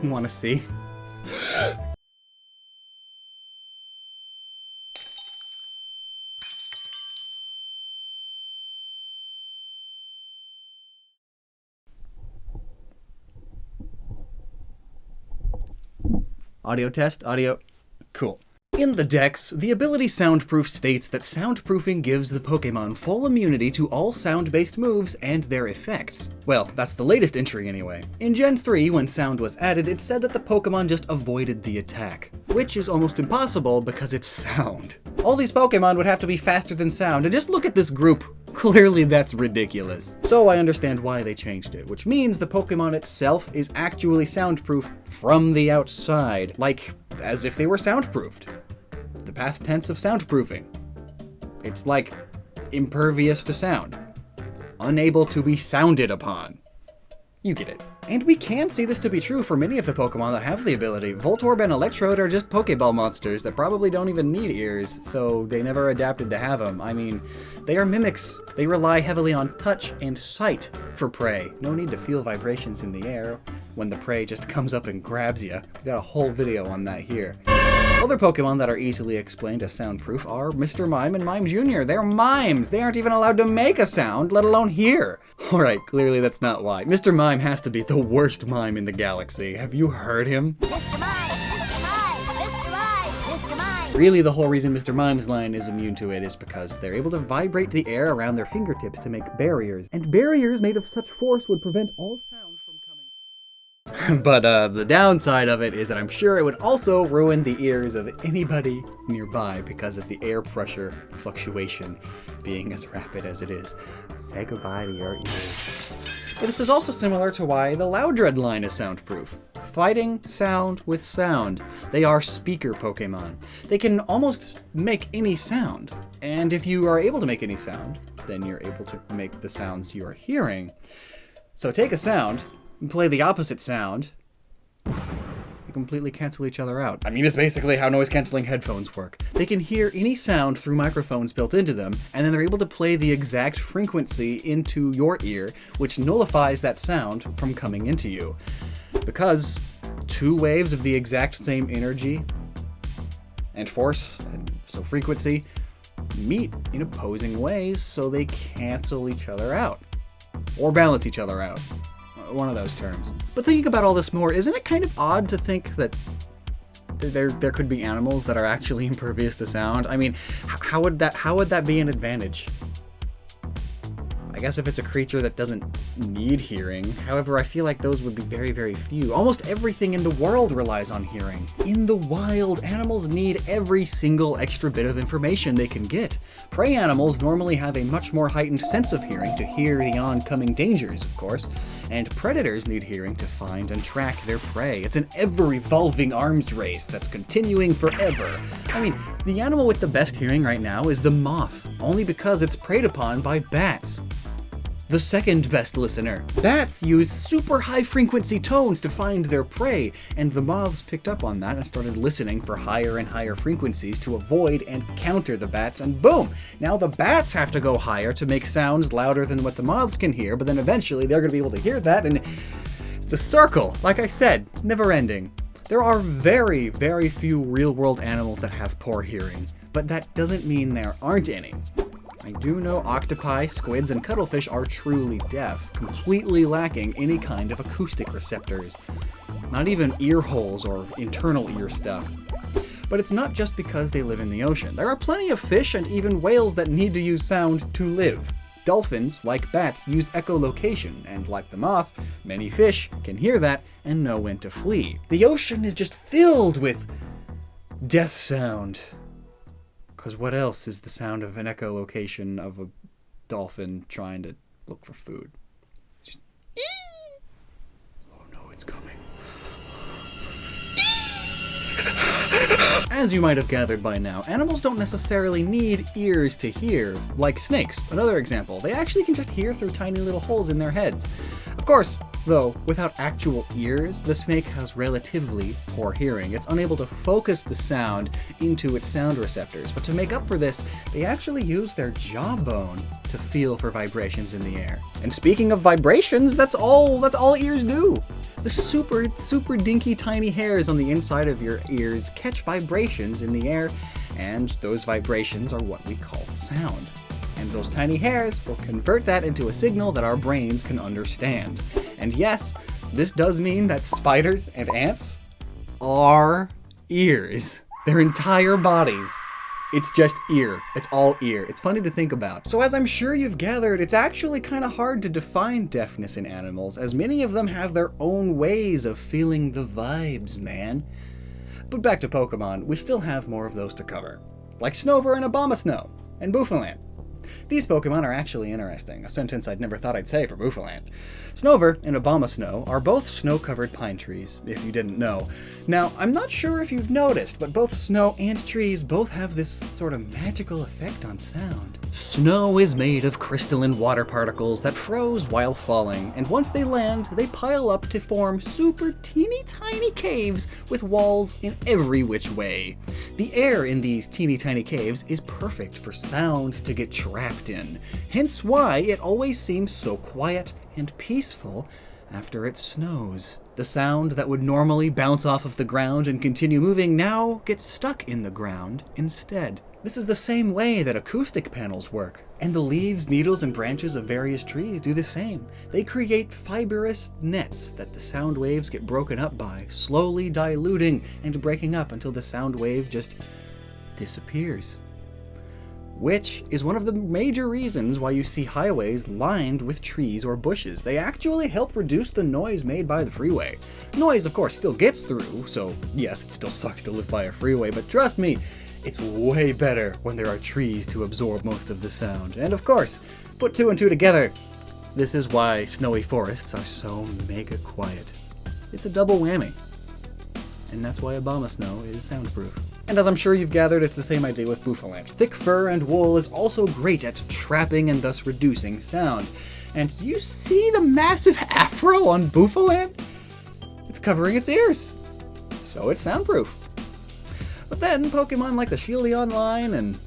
You wanna see? Audio test, audio, cool. In the Dex, the ability Soundproof states that soundproofing gives the Pokemon full immunity to all sound-based moves and their effects. Well, that's the latest entry anyway. In Gen 3, when sound was added, it said that the Pokemon just avoided the attack, which is almost impossible because it's sound. All these Pokemon would have to be faster than sound, and just look at this group. Clearly that's ridiculous. So I understand why they changed it, which means the Pokemon itself is actually soundproof from the outside, like as if they were soundproofed. The past tense of soundproofing. It's like impervious to sound, unable to be sounded upon. You get it. And we can see this to be true for many of the Pokemon that have the ability. Voltorb and Electrode are just Pokeball monsters that probably don't even need ears, so they never adapted to have them. I mean, they are mimics. They rely heavily on touch and sight for prey. No need to feel vibrations in the air when the prey just comes up and grabs you. We got a whole video on that here. Other Pokemon that are easily explained as soundproof are Mr. Mime and Mime Jr. They're mimes! They aren't even allowed to make a sound, let alone hear! Alright, clearly that's not why. Mr. Mime has to be the worst mime in the galaxy. Have you heard him? Mr. Mime! Mr. Mime! Mr. Mime! Mr. Mime! Really, the whole reason Mr. Mime's line is immune to it is because they're able to vibrate the air around their fingertips to make barriers, and barriers made of such force would prevent all sound from coming. But the downside of it is that I'm sure it would also ruin the ears of anybody nearby because of the air pressure fluctuation being as rapid as it is. Say goodbye to your ears. But this is also similar to why the Loudred line is soundproof. Fighting sound with sound. They are speaker Pokemon. They can almost make any sound. And if you are able to make any sound, then you're able to make the sounds you are hearing. So take a sound and play the opposite sound, they completely cancel each other out. I mean, it's basically how noise-canceling headphones work. They can hear any sound through microphones built into them, and then they're able to play the exact frequency into your ear, which nullifies that sound from coming into you. Because two waves of the exact same energy and force, and so frequency, meet in opposing ways, so they cancel each other out. Or balance each other out. One of those terms. But thinking about all this more, isn't it kind of odd to think that there could be animals that are actually impervious to sound? I mean, how would that be an advantage? I guess if it's a creature that doesn't need hearing. However, I feel like those would be very, very few. Almost everything in the world relies on hearing. In the wild, animals need every single extra bit of information they can get. Prey animals normally have a much more heightened sense of hearing to hear the oncoming dangers, of course. And predators need hearing to find and track their prey. It's an ever-evolving arms race that's continuing forever. I mean, the animal with the best hearing right now is the moth, only because it's preyed upon by bats. The second best listener. Bats use super high frequency tones to find their prey, and the moths picked up on that and started listening for higher and higher frequencies to avoid and counter the bats, and boom! Now the bats have to go higher to make sounds louder than what the moths can hear, but then eventually they're going to be able to hear that, and It's a circle, like I said, never ending. There are very, very few real-world animals that have poor hearing, but that doesn't mean there aren't any. I do know octopi, squids, and cuttlefish are truly deaf, completely lacking any kind of acoustic receptors. Not even ear holes or internal ear stuff. But it's not just because they live in the ocean. There are plenty of fish and even whales that need to use sound to live. Dolphins, like bats, use echolocation, and like the moth, many fish can hear that and know when to flee. The ocean is just filled with death sound. Because what else is the sound of an echolocation of a dolphin trying to look for food? Just, oh no, it's coming. As you might have gathered by now, animals don't necessarily need ears to hear, like snakes. Another example, they actually can just hear through tiny little holes in their heads. Of course, though, without actual ears, the snake has relatively poor hearing. It's unable to focus the sound into its sound receptors, but to make up for this, they actually use their jawbone to feel for vibrations in the air. And speaking of vibrations, that's all ears do. The super dinky tiny hairs on the inside of your ears catch vibrations in the air, and those vibrations are what we call sound. And those tiny hairs will convert that into a signal that our brains can understand. And yes, this does mean that spiders and ants are ears. Their entire bodies. It's just ear. It's all ear. It's funny to think about. So as I'm sure you've gathered, it's actually kind of hard to define deafness in animals, as many of them have their own ways of feeling the vibes, man. But back to Pokemon, we still have more of those to cover. Like Snover and Abomasnow, and Bouffalant. These Pokemon are actually interesting, a sentence I'd never thought I'd say for Bouffalant. Snover and Abomasnow are both snow-covered pine trees, if you didn't know. Now, I'm not sure if you've noticed, but both snow and trees both have this sort of magical effect on sound. Snow is made of crystalline water particles that froze while falling, and once they land, they pile up to form super teeny tiny caves with walls in every which way. The air in these teeny tiny caves is perfect for sound to get trapped in, hence why it always seems so quiet and peaceful after it snows. The sound that would normally bounce off of the ground and continue moving now gets stuck in the ground instead. This is the same way that acoustic panels work, and the leaves, needles, and branches of various trees do the same. They create fibrous nets that the sound waves get broken up by, slowly diluting and breaking up until the sound wave just disappears. Which is one of the major reasons why you see highways lined with trees or bushes. They actually help reduce the noise made by the freeway. Noise, of course, still gets through, so yes, it still sucks to live by a freeway, but trust me, it's way better when there are trees to absorb most of the sound. And of course, put two and two together, this is why snowy forests are so mega quiet. It's a double whammy. And that's why Abomasnow is soundproof. And as I'm sure you've gathered, it's the same idea with Bouffalant. Thick fur and wool is also great at trapping and thus reducing sound. And do you see the massive afro on Bouffalant? It's covering its ears. So it's soundproof. But then Pokemon like the Shieldon line and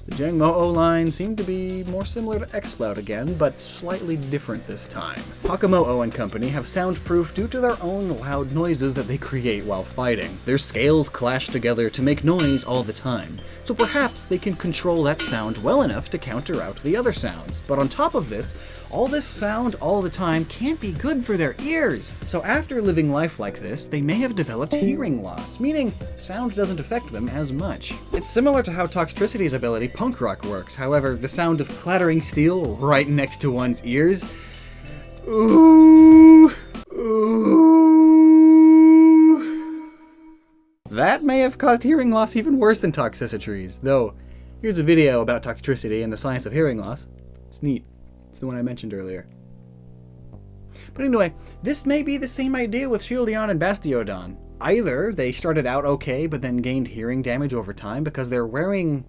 the Jangmo-O line seem to be more similar to Exploud again, but slightly different this time. Hakamo-O and company have soundproof due to their own loud noises that they create while fighting. Their scales clash together to make noise all the time, so perhaps they can control that sound well enough to counter out the other sounds. But on top of this, all this sound all the time can't be good for their ears. So after living life like this, they may have developed hearing loss, meaning sound doesn't affect them as much. It's similar to how Toxtricity's ability Punk Rock works, however, the sound of clattering steel right next to one's ears, ooh, ooh, that may have caused hearing loss even worse than Toxicity's, though here's a video about Toxtricity and the science of hearing loss. It's neat. It's the one I mentioned earlier. But anyway, this may be the same idea with Shieldon and Bastiodon. Either they started out okay, but then gained hearing damage over time because they're wearing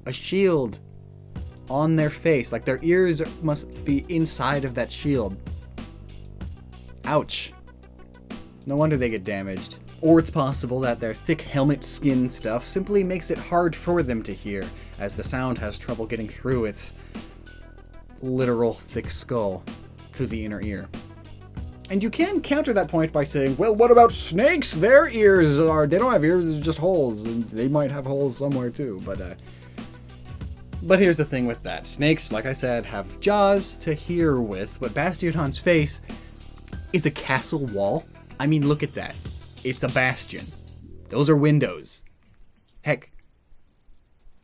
a shield on their face, like their ears must be inside of that shield. Ouch. No wonder they get damaged. Or it's possible that their thick helmet skin stuff simply makes it hard for them to hear, as the sound has trouble getting through its literal thick skull to the inner ear. And you can counter that point by saying, well, what about snakes? Their ears they don't have ears, it's just holes. And they might have holes somewhere too, but here's the thing with that. Snakes, like I said, have jaws to hear with, but Bastiodon's face is a castle wall. I mean, look at that. It's a bastion. Those are windows. Heck.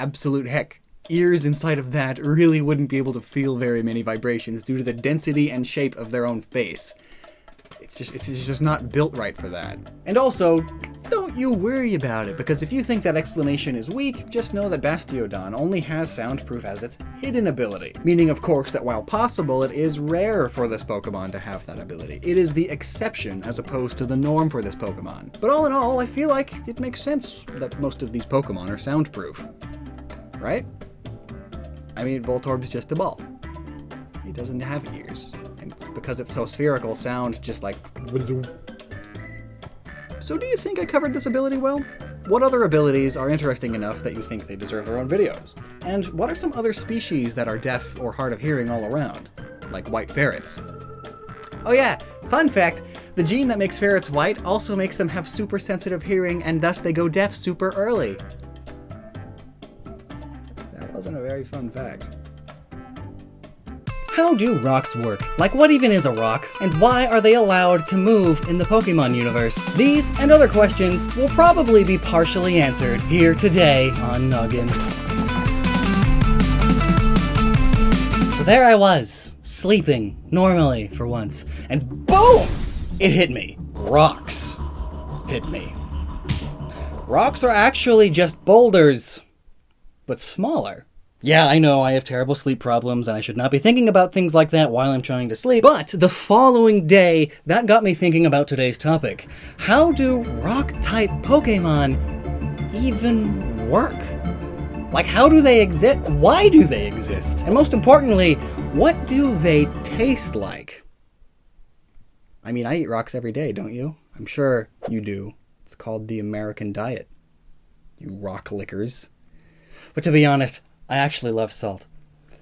Absolute heck. Ears inside of that really wouldn't be able to feel very many vibrations due to the density and shape of their own face. It's just not built right for that. And also, don't you worry about it, because if you think that explanation is weak, just know that Bastiodon only has Soundproof as its hidden ability. Meaning, of course, that while possible, it is rare for this Pokemon to have that ability. It is the exception as opposed to the norm for this Pokemon. But all in all, I feel like it makes sense that most of these Pokemon are Soundproof. Right? I mean, Voltorb's just a ball. He doesn't have ears. And it's because it's so spherical, sound just like... So do you think I covered this ability well? What other abilities are interesting enough that you think they deserve their own videos? And what are some other species that are deaf or hard of hearing all around? Like white ferrets. Oh yeah, fun fact, the gene that makes ferrets white also makes them have super sensitive hearing, and thus they go deaf super early. That wasn't a very fun fact. How do rocks work? Like, what even is a rock? And why are they allowed to move in the Pokemon universe? These and other questions will probably be partially answered here today on Noggin. So there I was, sleeping normally for once, and boom! It hit me. Rocks hit me. Rocks are actually just boulders, but smaller. Yeah, I know I have terrible sleep problems and I should not be thinking about things like that while I'm trying to sleep, but the following day, that got me thinking about today's topic. How do rock-type Pokemon even work? Like, how do they exist? Why do they exist? And most importantly, what do they taste like? I mean, I eat rocks every day, don't you? I'm sure you do. It's called the American diet. You rock lickers. But to be honest, I actually love salt.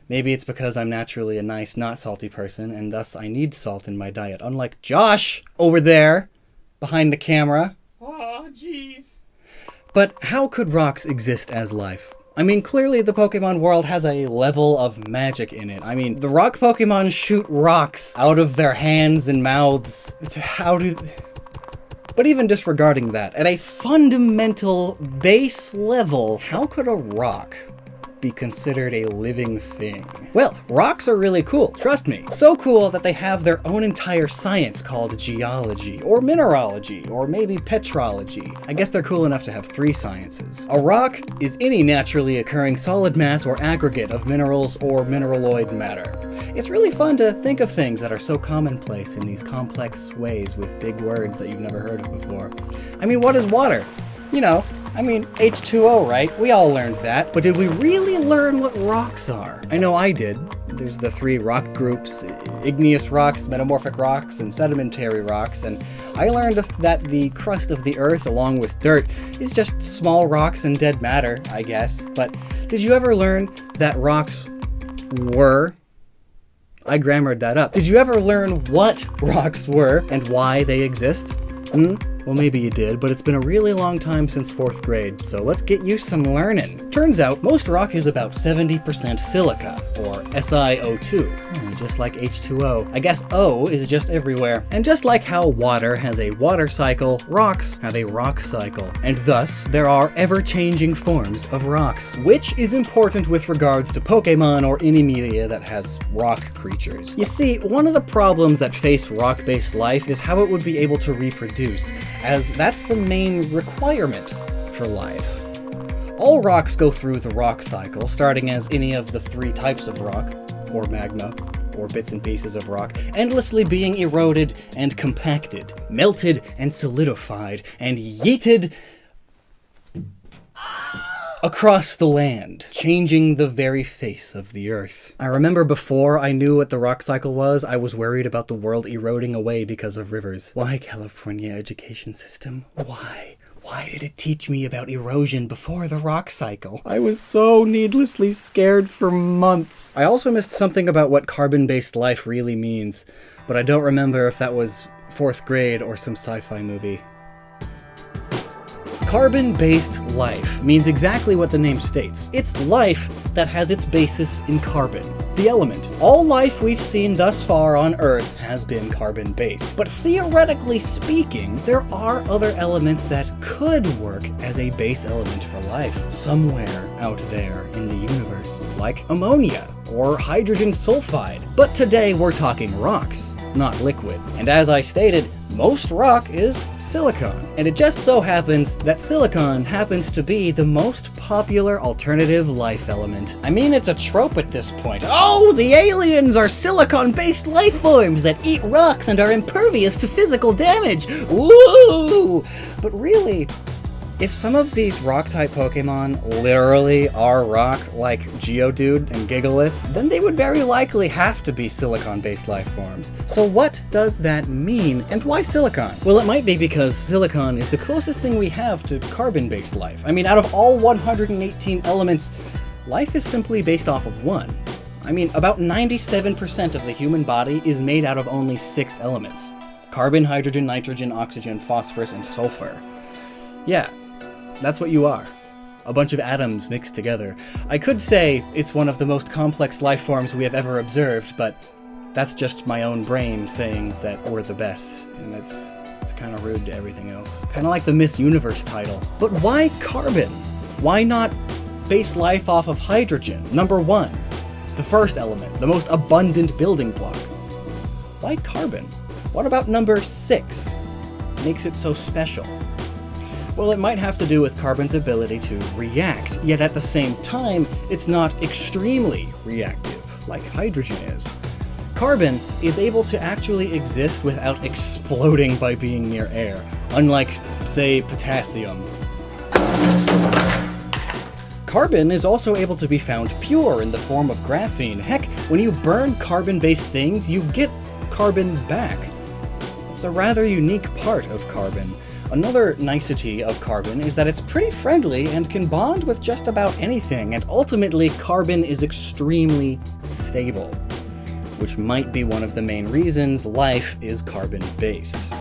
Maybe it's because I'm naturally a nice, not salty person, and thus I need salt in my diet. Unlike Josh over there, behind the camera. Oh, jeez. But how could rocks exist as life? I mean, clearly the Pokemon world has a level of magic in it. I mean, the rock Pokemon shoot rocks out of their hands and mouths. How do... But even disregarding that, at a fundamental base level, how could a rock be considered a living thing? Well, rocks are really cool, trust me. So cool that they have their own entire science called geology, or mineralogy, or maybe petrology. I guess they're cool enough to have 3 sciences. A rock is any naturally occurring solid mass or aggregate of minerals or mineraloid matter. It's really fun to think of things that are so commonplace in these complex ways with big words that you've never heard of before. I mean, what is water? You know, I mean, H2O, right? We all learned that. But did we really learn what rocks are? I know I did. There's the 3 rock groups, igneous rocks, metamorphic rocks, and sedimentary rocks, and I learned that the crust of the earth, along with dirt, is just small rocks and dead matter, I guess. But did you ever learn that rocks were... I grammared that up. Did you ever learn what rocks were and why they exist? Well, maybe you did, but it's been a really long time since 4th grade, so let's get you some learning. Turns out, most rock is about 70% silica, or SiO2, just like H2O. I guess O is just everywhere. And just like how water has a water cycle, rocks have a rock cycle. And thus, there are ever-changing forms of rocks, which is important with regards to Pokemon or any media that has rock creatures. You see, one of the problems that face rock-based life is how it would be able to reproduce, as that's the main requirement for life. All rocks go through the rock cycle, starting as any of the 3 types of rock, or magma, or bits and pieces of rock, endlessly being eroded and compacted, melted and solidified, and yeeted across the land, changing the very face of the earth. I remember before I knew what the rock cycle was, I was worried about the world eroding away because of rivers. Why, California education system? Why? Why did it teach me about erosion before the rock cycle? I was so needlessly scared for months. I also missed something about what carbon-based life really means, but I don't remember if that was 4th grade or some sci-fi movie. Carbon-based life means exactly what the name states. It's life that has its basis in carbon, the element. All life we've seen thus far on Earth has been carbon-based, but theoretically speaking, there are other elements that could work as a base element for life somewhere out there in the universe, like ammonia or hydrogen sulfide. But today we're talking rocks, not liquid. And as I stated, most rock is silicon. And it just so happens that silicon happens to be the most popular alternative life element. I mean, it's a trope at this point. Oh, the aliens are silicon-based life forms that eat rocks and are impervious to physical damage. Woo! But really, if some of these rock-type Pokemon literally are rock, like Geodude and Gigalith, then they would very likely have to be silicon-based life forms. So what does that mean, and why silicon? Well, it might be because silicon is the closest thing we have to carbon-based life. I mean, out of all 118 elements, life is simply based off of one. I mean, about 97% of the human body is made out of only 6 elements: carbon, hydrogen, nitrogen, oxygen, phosphorus, and sulfur. Yeah. That's what you are. A bunch of atoms mixed together. I could say it's one of the most complex life forms we have ever observed, but that's just my own brain saying that we're the best, and it's kind of rude to everything else. Kind of like the Miss Universe title. But why carbon? Why not base life off of hydrogen? Number 1, the first element, the most abundant building block. Why carbon? What about number 6? Makes it so special? Well, it might have to do with carbon's ability to react, yet at the same time, it's not extremely reactive, like hydrogen is. Carbon is able to actually exist without exploding by being near air, unlike, say, potassium. Carbon is also able to be found pure in the form of graphene. Heck, when you burn carbon-based things, you get carbon back. It's a rather unique part of carbon. Another nicety of carbon is that it's pretty friendly and can bond with just about anything, and ultimately carbon is extremely stable, which might be one of the main reasons life is carbon-based.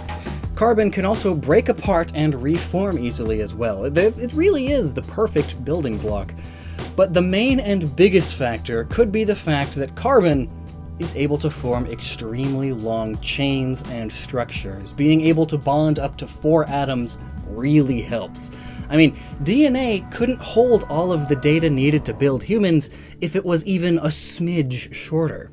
Carbon can also break apart and reform easily as well. It really is the perfect building block. But the main and biggest factor could be the fact that carbon is able to form extremely long chains and structures. Being able to bond up to 4 atoms really helps. I mean, DNA couldn't hold all of the data needed to build humans if it was even a smidge shorter.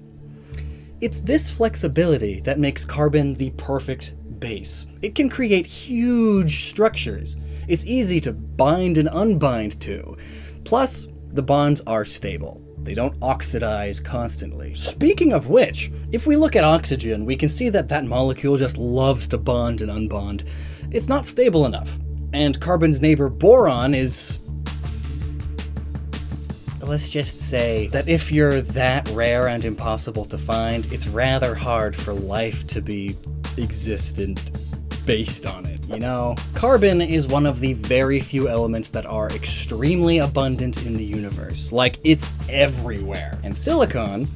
It's this flexibility that makes carbon the perfect base. It can create huge structures. It's easy to bind and unbind to. Plus, the bonds are stable. They don't oxidize constantly. Speaking of which, if we look at oxygen, we can see that that molecule just loves to bond and unbond. It's not stable enough. And carbon's neighbor boron is... Let's just say that if you're that rare and impossible to find, it's rather hard for life to be existent based on it, you know? Carbon is one of the very few elements that are extremely abundant in the universe. Like, it's everywhere. And silicon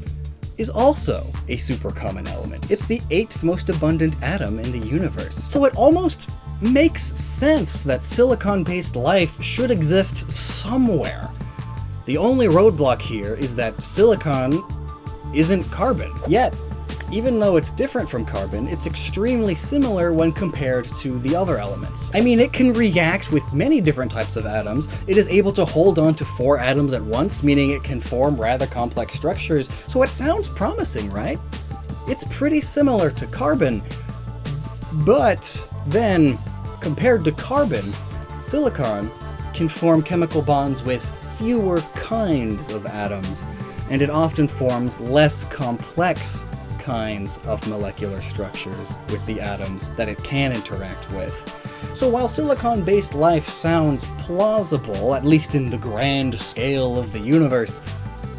is also a super common element. It's the 8th most abundant atom in the universe. So it almost makes sense that silicon-based life should exist somewhere. The only roadblock here is that silicon isn't carbon. Yet, even though it's different from carbon, it's extremely similar when compared to the other elements. I mean, it can react with many different types of atoms. It is able to hold on to 4 atoms at once, meaning it can form rather complex structures, so it sounds promising, right? It's pretty similar to carbon, but then, compared to carbon, silicon can form chemical bonds with fewer kinds of atoms, and it often forms less complex kinds of molecular structures with the atoms that it can interact with. So while silicon-based life sounds plausible, at least in the grand scale of the universe,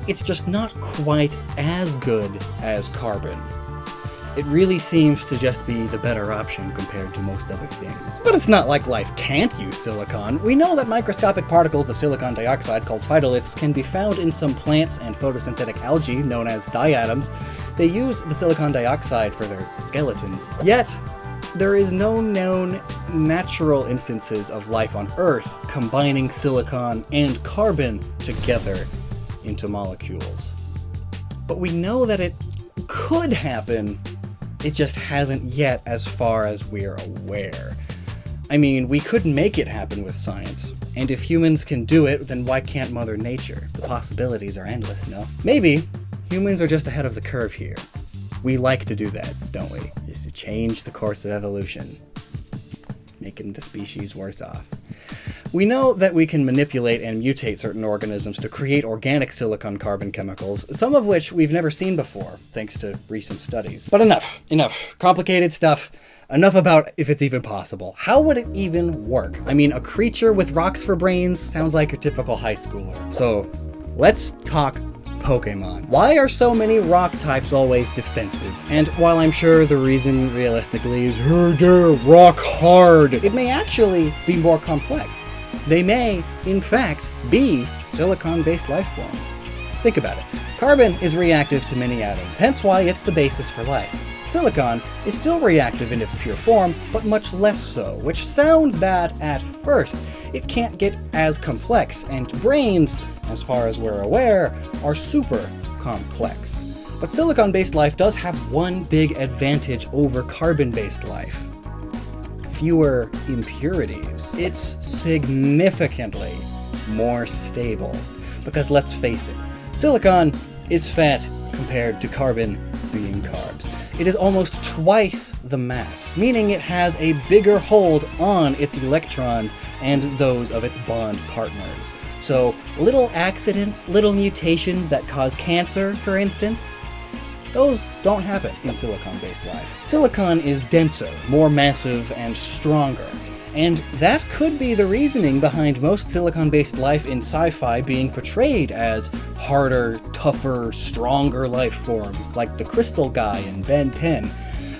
it's just not quite as good as carbon. It really seems to just be the better option compared to most other things. But it's not like life can't use silicon. We know that microscopic particles of silicon dioxide called phytoliths can be found in some plants and photosynthetic algae known as diatoms. They use the silicon dioxide for their skeletons. Yet, there is no known natural instances of life on Earth combining silicon and carbon together into molecules. But we know that it could happen, it just hasn't yet as far as we're aware. I mean, we could make it happen with science, and if humans can do it, then why can't Mother Nature? The possibilities are endless, no? Maybe humans are just ahead of the curve here. We like to do that, don't we? Just to change the course of evolution, making the species worse off. We know that we can manipulate and mutate certain organisms to create organic silicon-carbon chemicals, some of which we've never seen before, thanks to recent studies. But enough. Complicated stuff. Enough about if it's even possible. How would it even work? I mean, a creature with rocks for brains sounds like a typical high schooler. So, let's talk Pokemon. Why are so many rock types always defensive? And while I'm sure the reason realistically is they're rock hard, it may actually be more complex. They may, in fact, be silicon-based life forms. Think about it. Carbon is reactive to many atoms, hence why it's the basis for life. Silicon is still reactive in its pure form, but much less so, which sounds bad at first. It can't get as complex, and brains, as far as we're aware, are super complex. But silicon-based life does have one big advantage over carbon-based life. Fewer impurities. It's significantly more stable. Because let's face it, silicon is fat compared to carbon being carbs. It is almost twice the mass, meaning it has a bigger hold on its electrons and those of its bond partners. So little accidents, little mutations that cause cancer, for instance, those don't happen in silicon-based life. Silicon is denser, more massive, and stronger. And that could be the reasoning behind most silicon-based life in sci-fi being portrayed as harder, tougher, stronger life forms, like the Crystal Guy in Ben 10.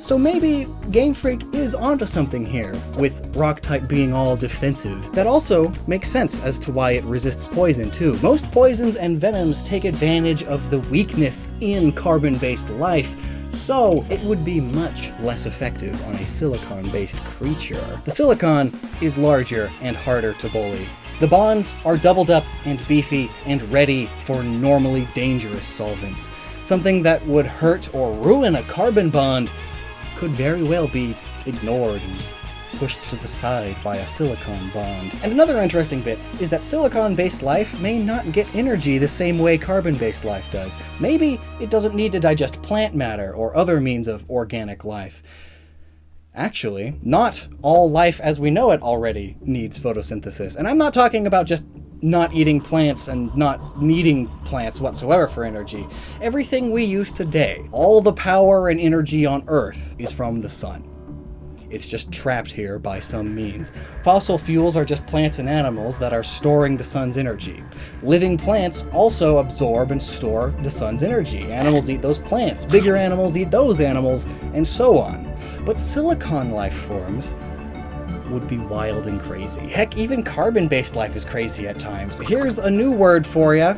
So maybe Game Freak is onto something here, with rock type being all defensive. That also makes sense as to why it resists poison too. Most poisons and venoms take advantage of the weakness in carbon-based life, so it would be much less effective on a silicon-based creature. The silicon is larger and harder to bully. The bonds are doubled up and beefy and ready for normally dangerous solvents. Something that would hurt or ruin a carbon bond could very well be ignored and pushed to the side by a silicon bond. And another interesting bit is that silicon-based life may not get energy the same way carbon-based life does. Maybe it doesn't need to digest plant matter or other means of organic life. Actually, not all life as we know it already needs photosynthesis. And I'm not talking about just not eating plants and not needing plants whatsoever for energy. Everything we use today, all the power and energy on Earth, is from the sun. It's just trapped here by some means. Fossil fuels are just plants and animals that are storing the sun's energy. Living plants also absorb and store the sun's energy. Animals eat those plants, bigger animals eat those animals, and so on. But silicon life forms would be wild and crazy. Heck, even carbon-based life is crazy at times. Here's a new word for ya.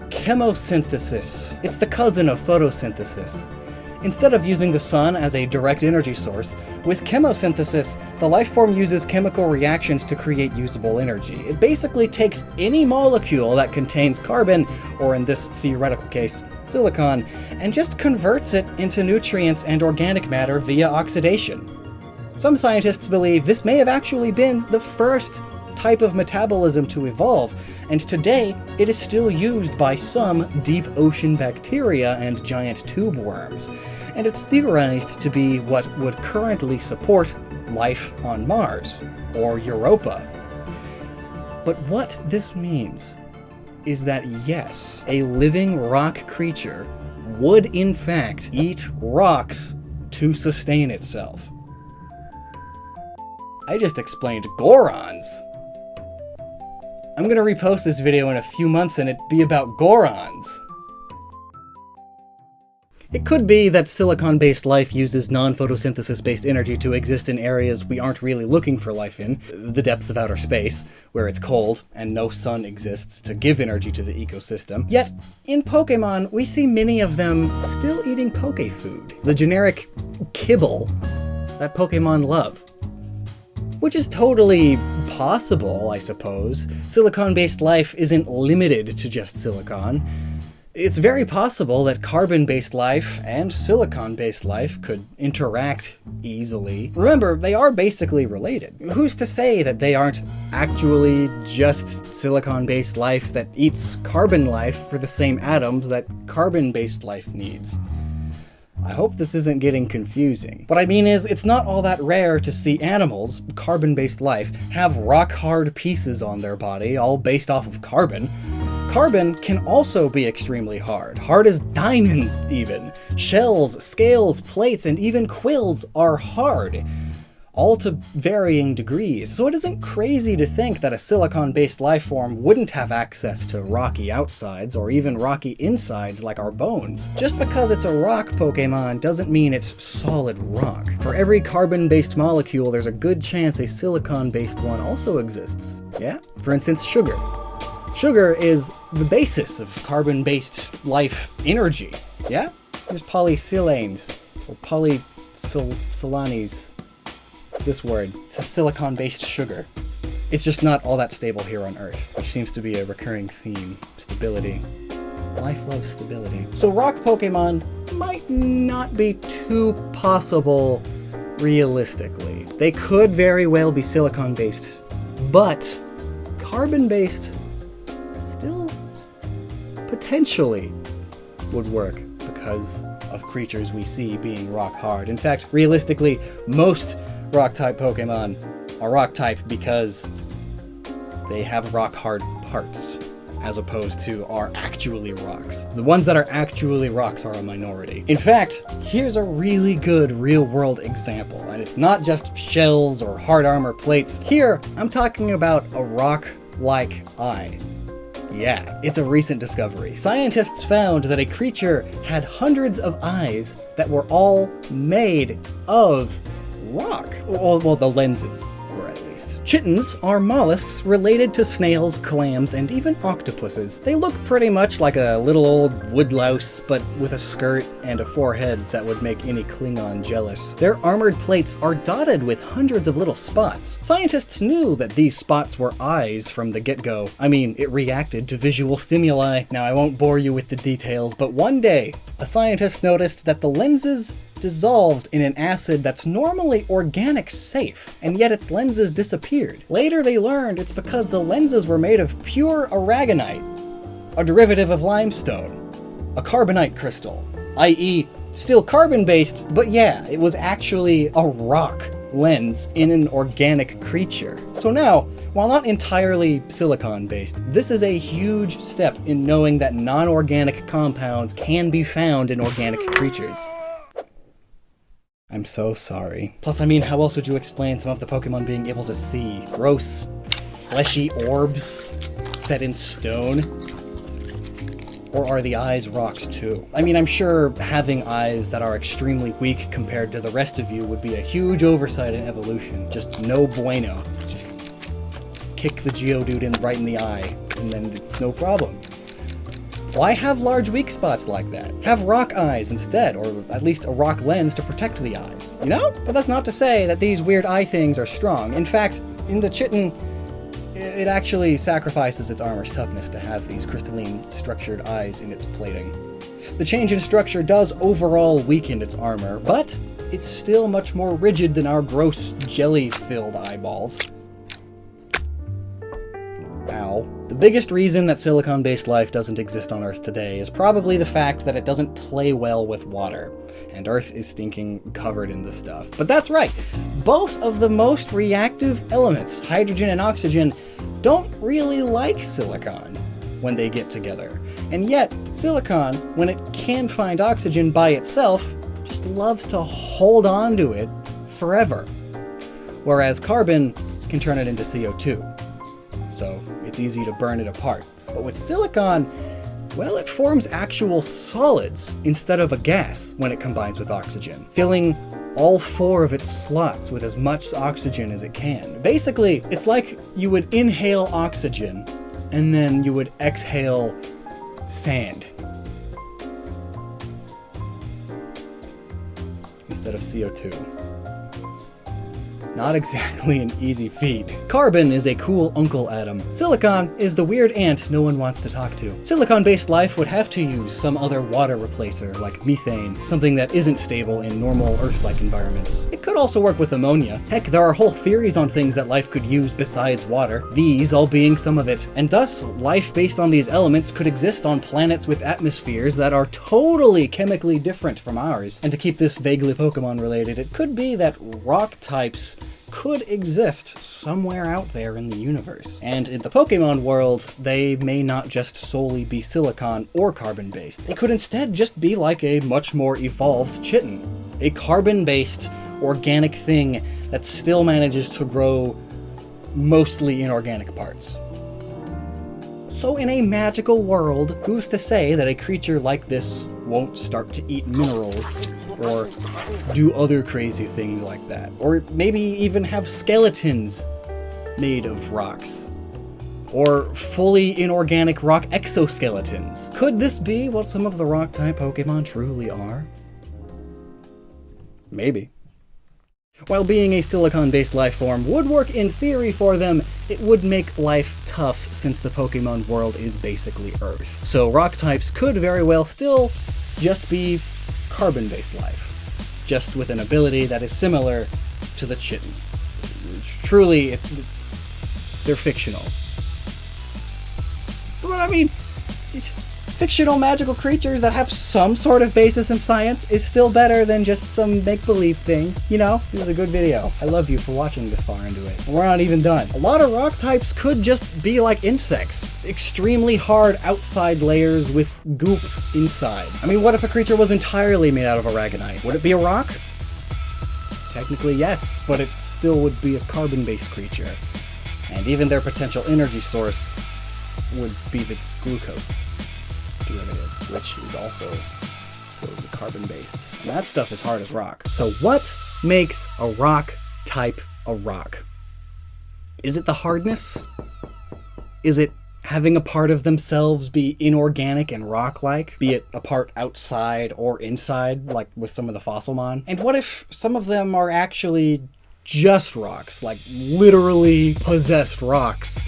Chemosynthesis. It's the cousin of photosynthesis. Instead of using the sun as a direct energy source, with chemosynthesis, the life form uses chemical reactions to create usable energy. It basically takes any molecule that contains carbon, or in this theoretical case, silicon, and just converts it into nutrients and organic matter via oxidation. Some scientists believe this may have actually been the first type of metabolism to evolve, and today it is still used by some deep ocean bacteria and giant tube worms, and it's theorized to be what would currently support life on Mars, or Europa. But what this means is that yes, a living rock creature would in fact eat rocks to sustain itself. I just explained Gorons. I'm gonna repost this video in a few months and it'd be about Gorons. It could be that silicon-based life uses non-photosynthesis-based energy to exist in areas we aren't really looking for life in, the depths of outer space, where it's cold and no sun exists to give energy to the ecosystem. Yet, in Pokemon, we see many of them still eating poke food. The generic kibble that Pokemon love. Which is totally possible, I suppose. Silicon-based life isn't limited to just silicon. It's very possible that carbon-based life and silicon-based life could interact easily. Remember, they are basically related. Who's to say that they aren't actually just silicon-based life that eats carbon life for the same atoms that carbon-based life needs? I hope this isn't getting confusing. What I mean is, it's not all that rare to see animals, carbon-based life, have rock-hard pieces on their body, all based off of carbon. Carbon can also be extremely hard as diamonds even. Shells, scales, plates, and even quills are hard, all to varying degrees. So it isn't crazy to think that a silicon-based life form wouldn't have access to rocky outsides or even rocky insides like our bones. Just because it's a rock Pokemon doesn't mean it's solid rock. For every carbon-based molecule, there's a good chance a silicon-based one also exists. Yeah? For instance, sugar. Sugar is the basis of carbon-based life energy, yeah? There's polysilanes, or polysolanes. It's this word. It's a silicon-based sugar. It's just not all that stable here on Earth, which seems to be a recurring theme. Stability. Life loves stability. So rock Pokemon might not be too possible realistically. They could very well be silicon-based, but carbon-based still potentially would work because of creatures we see being rock hard. In fact, realistically, most rock-type Pokemon are rock-type because they have rock-hard parts, as opposed to are actually rocks. The ones that are actually rocks are a minority. In fact, here's a really good real-world example, and it's not just shells or hard armor plates. Here, I'm talking about a rock-like eye. Yeah, it's a recent discovery. Scientists found that a creature had hundreds of eyes that were all made of rock. Well, the lenses were at least. Chittens are mollusks related to snails, clams, and even octopuses. They look pretty much like a little old woodlouse, but with a skirt and a forehead that would make any Klingon jealous. Their armored plates are dotted with hundreds of little spots. Scientists knew that these spots were eyes from the get-go. I mean, it reacted to visual stimuli. Now, I won't bore you with the details, but one day, a scientist noticed that the lenses dissolved in an acid that's normally organic safe, and yet its lenses disappeared. Later they learned it's because the lenses were made of pure aragonite, a derivative of limestone, a carbonite crystal, i.e. still carbon-based, but yeah, it was actually a rock lens in an organic creature. So now, while not entirely silicon-based, this is a huge step in knowing that non-organic compounds can be found in organic creatures. I'm so sorry. Plus, I mean, how else would you explain some of the Pokemon being able to see gross, fleshy orbs set in stone? Or are the eyes rocks too? I mean, I'm sure having eyes that are extremely weak compared to the rest of you would be a huge oversight in evolution. Just no bueno. Just kick the Geodude right in the eye, and then it's no problem. Why have large weak spots like that? Have rock eyes instead, or at least a rock lens to protect the eyes, you know? But that's not to say that these weird eye things are strong. In fact, in the Chitin, it actually sacrifices its armor's toughness to have these crystalline structured eyes in its plating. The change in structure does overall weaken its armor, but it's still much more rigid than our gross jelly-filled eyeballs. Ow. The biggest reason that silicon-based life doesn't exist on Earth today is probably the fact that it doesn't play well with water, and Earth is stinking covered in this stuff. But that's right, both of the most reactive elements, hydrogen and oxygen, don't really like silicon when they get together. And yet, silicon, when it can find oxygen by itself, just loves to hold on to it forever. Whereas carbon can turn it into CO2. So it's easy to burn it apart. But with silicon, well, it forms actual solids instead of a gas when it combines with oxygen, filling all 4 of its slots with as much oxygen as it can. Basically, it's like you would inhale oxygen and then you would exhale sand instead of CO2. not exactly an easy feat. Carbon is a cool uncle atom. Silicon is the weird aunt no one wants to talk to. Silicon-based life would have to use some other water replacer, like methane, something that isn't stable in normal Earth-like environments. It could also work with ammonia. Heck, there are whole theories on things that life could use besides water, these all being some of it. And thus, life based on these elements could exist on planets with atmospheres that are totally chemically different from ours. And to keep this vaguely Pokemon related, it could be that rock types could exist somewhere out there in the universe. And in the Pokemon world, they may not just solely be silicon or carbon-based. They could instead just be like a much more evolved chitin. A carbon-based, organic thing that still manages to grow mostly inorganic parts. So in a magical world, who's to say that a creature like this won't start to eat minerals, or do other crazy things like that? Or maybe even have skeletons made of rocks. Or fully inorganic rock exoskeletons. Could this be what some of the rock-type Pokemon truly are? Maybe. While being a silicon-based life form would work in theory for them, it would make life tough since the Pokemon world is basically Earth. So rock types could very well still just be carbon-based life, just with an ability that is similar to the chitin. Truly, they're fictional. But I mean, fictional magical creatures that have some sort of basis in science is still better than just some make-believe thing. You know, this is a good video. I love you for watching this far into it. We're not even done. A lot of rock types could just be like insects. Extremely hard outside layers with goop inside. I mean, what if a creature was entirely made out of aragonite? Would it be a rock? Technically, yes, but it still would be a carbon-based creature. And even their potential energy source would be the glucose derivative, which is also slowly carbon-based. And that stuff is hard as rock. So what makes a rock type a rock? Is it the hardness? Is it having a part of themselves be inorganic and rock-like, be it a part outside or inside, like with some of the Fossilmon? And what if some of them are actually just rocks, like literally possessed rocks,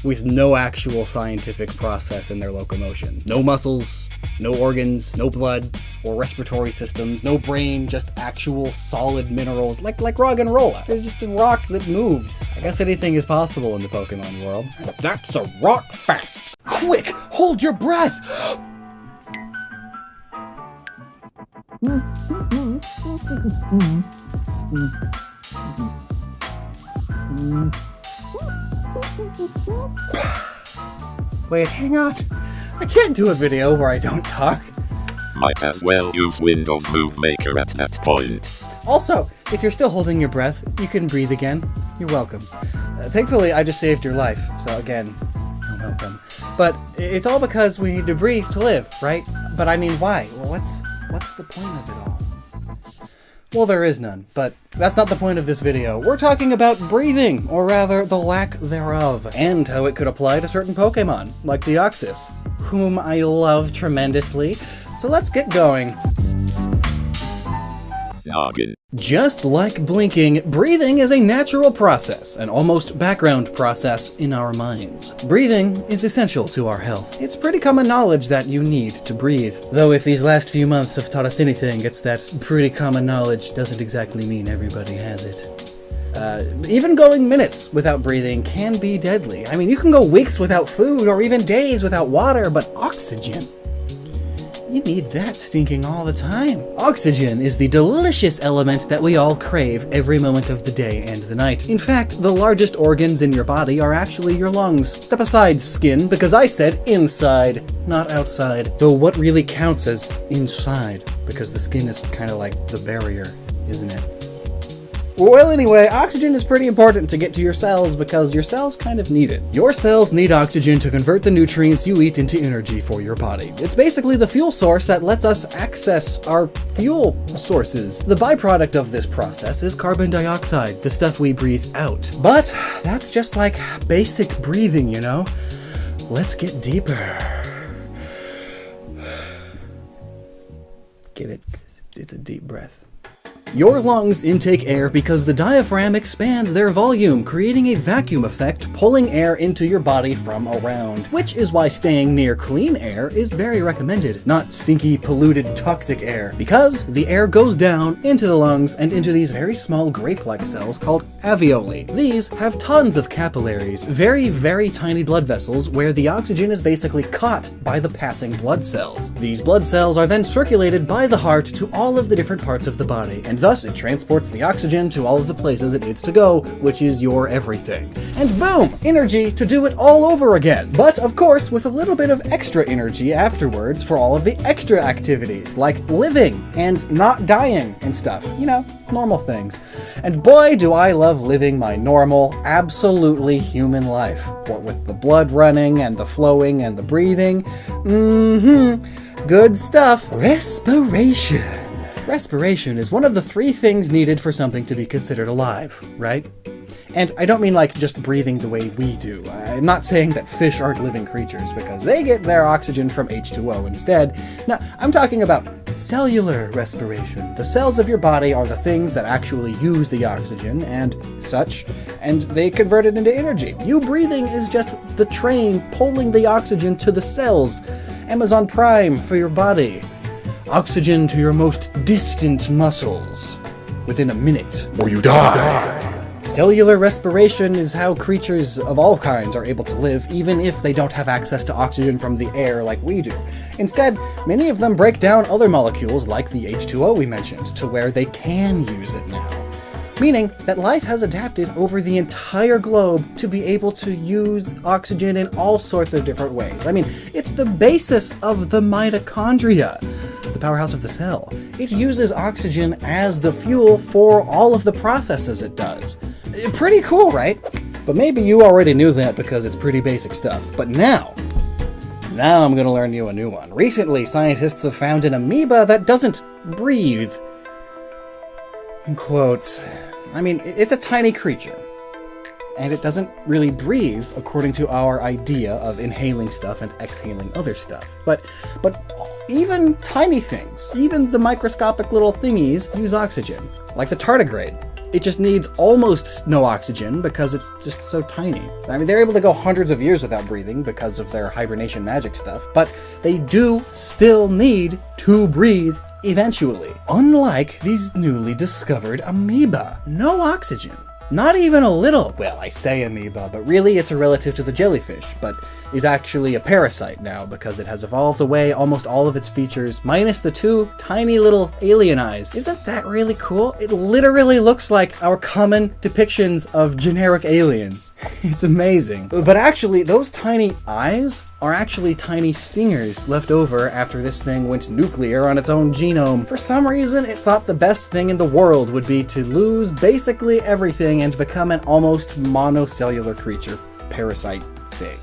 with no actual scientific process in their locomotion? No muscles, no organs, no blood, or respiratory systems, no brain, just actual solid minerals, like Roggenrola. It's just a rock that moves. I guess anything is possible in the Pokemon world. That's a rock fact! Quick, hold your breath! Wait, hang on. I can't do a video where I don't talk. Might as well use Windows Move Maker at that point. Also, if you're still holding your breath, you can breathe again. You're welcome. Thankfully, I just saved your life, so again, you're welcome. But it's all because we need to breathe to live, right? But I mean, why? Well, what's the point of it all? Well, there is none, but that's not the point of this video. We're talking about breathing, or rather, the lack thereof, and how it could apply to certain Pokemon, like Deoxys, whom I love tremendously. So let's get going. Noggin. Just like blinking, breathing is a natural process, an almost background process in our minds. Breathing is essential to our health. It's pretty common knowledge that you need to breathe. Though if these last few months have taught us anything, it's that pretty common knowledge doesn't exactly mean everybody has it. Even going minutes without breathing can be deadly. I mean, you can go weeks without food or even days without water, but oxygen, you need that stinking all the time. Oxygen is the delicious element that we all crave every moment of the day and the night. In fact, the largest organs in your body are actually your lungs. Step aside, skin, because I said inside, not outside. Though what really counts as inside, because the skin is kind of like the barrier, isn't it? Well, anyway, oxygen is pretty important to get to your cells because your cells kind of need it. Your cells need oxygen to convert the nutrients you eat into energy for your body. It's basically the fuel source that lets us access our fuel sources. The byproduct of this process is carbon dioxide, the stuff we breathe out. But that's just like basic breathing, you know? Let's get deeper. Get it? It's a deep breath. Your lungs intake air because the diaphragm expands their volume, creating a vacuum effect, pulling air into your body from around, which is why staying near clean air is very recommended, not stinky, polluted, toxic air, because the air goes down into the lungs and into these very small grape-like cells called alveoli. These have tons of capillaries, very, very tiny blood vessels where the oxygen is basically caught by the passing blood cells. These blood cells are then circulated by the heart to all of the different parts of the body, and thus it transports the oxygen to all of the places it needs to go, which is your everything. And boom! Energy to do it all over again. But of course, with a little bit of extra energy afterwards for all of the extra activities, like living and not dying and stuff. You know, normal things. And boy, do I love living my normal, absolutely human life. What with the blood running and the flowing and the breathing. Good stuff. Respiration. Respiration is one of the 3 things needed for something to be considered alive, right? And I don't mean like just breathing the way we do. I'm not saying that fish aren't living creatures because they get their oxygen from H2O instead. No, I'm talking about cellular respiration. The cells of your body are the things that actually use the oxygen and such, and they convert it into energy. You breathing is just the train pulling the oxygen to the cells. Amazon Prime for your body. Oxygen to your most distant muscles within a minute, or you die. Cellular respiration is how creatures of all kinds are able to live, even if they don't have access to oxygen from the air like we do. Instead, many of them break down other molecules like the H2O we mentioned, to where they can use it now. Meaning that life has adapted over the entire globe to be able to use oxygen in all sorts of different ways. I mean, it's the basis of the mitochondria, the powerhouse of the cell. It uses oxygen as the fuel for all of the processes it does. Pretty cool, right? But maybe you already knew that because it's pretty basic stuff. But now I'm gonna learn you a new one. Recently, scientists have found an amoeba that doesn't breathe. In quotes. I mean, it's a tiny creature, and it doesn't really breathe according to our idea of inhaling stuff and exhaling other stuff. But even tiny things, even the microscopic little thingies, use oxygen, like the tardigrade. It just needs almost no oxygen because it's just so tiny. I mean, they're able to go hundreds of years without breathing because of their hibernation magic stuff, but they do still need to breathe eventually. Unlike these newly discovered amoeba. No oxygen. Not even a little. Well, I say amoeba, but really it's a relative to the jellyfish, but is actually a parasite now because it has evolved away almost all of its features, minus the 2 tiny little alien eyes. Isn't that really cool? It literally looks like our common depictions of generic aliens. It's amazing. But actually, those tiny eyes are actually tiny stingers left over after this thing went nuclear on its own genome. For some reason, it thought the best thing in the world would be to lose basically everything and become an almost monocellular creature, parasite thing.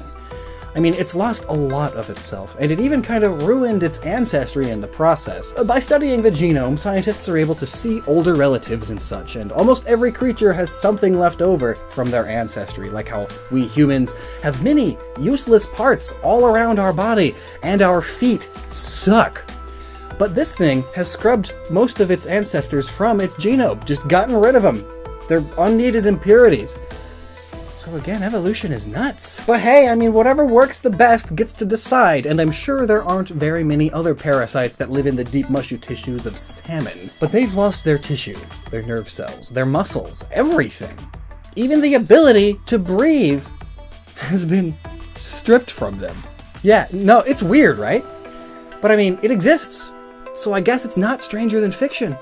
I mean, it's lost a lot of itself, and it even kind of ruined its ancestry in the process. By studying the genome, scientists are able to see older relatives and such, and almost every creature has something left over from their ancestry, like how we humans have many useless parts all around our body, and our feet suck. But this thing has scrubbed most of its ancestors from its genome, just gotten rid of them. They're unneeded impurities. So again, evolution is nuts. But hey, I mean, whatever works the best gets to decide, and I'm sure there aren't very many other parasites that live in the deep mushy tissues of salmon. But they've lost their tissue, their nerve cells, their muscles, everything. Even the ability to breathe has been stripped from them. Yeah, no, it's weird, right? But I mean, it exists. So I guess it's not stranger than fiction.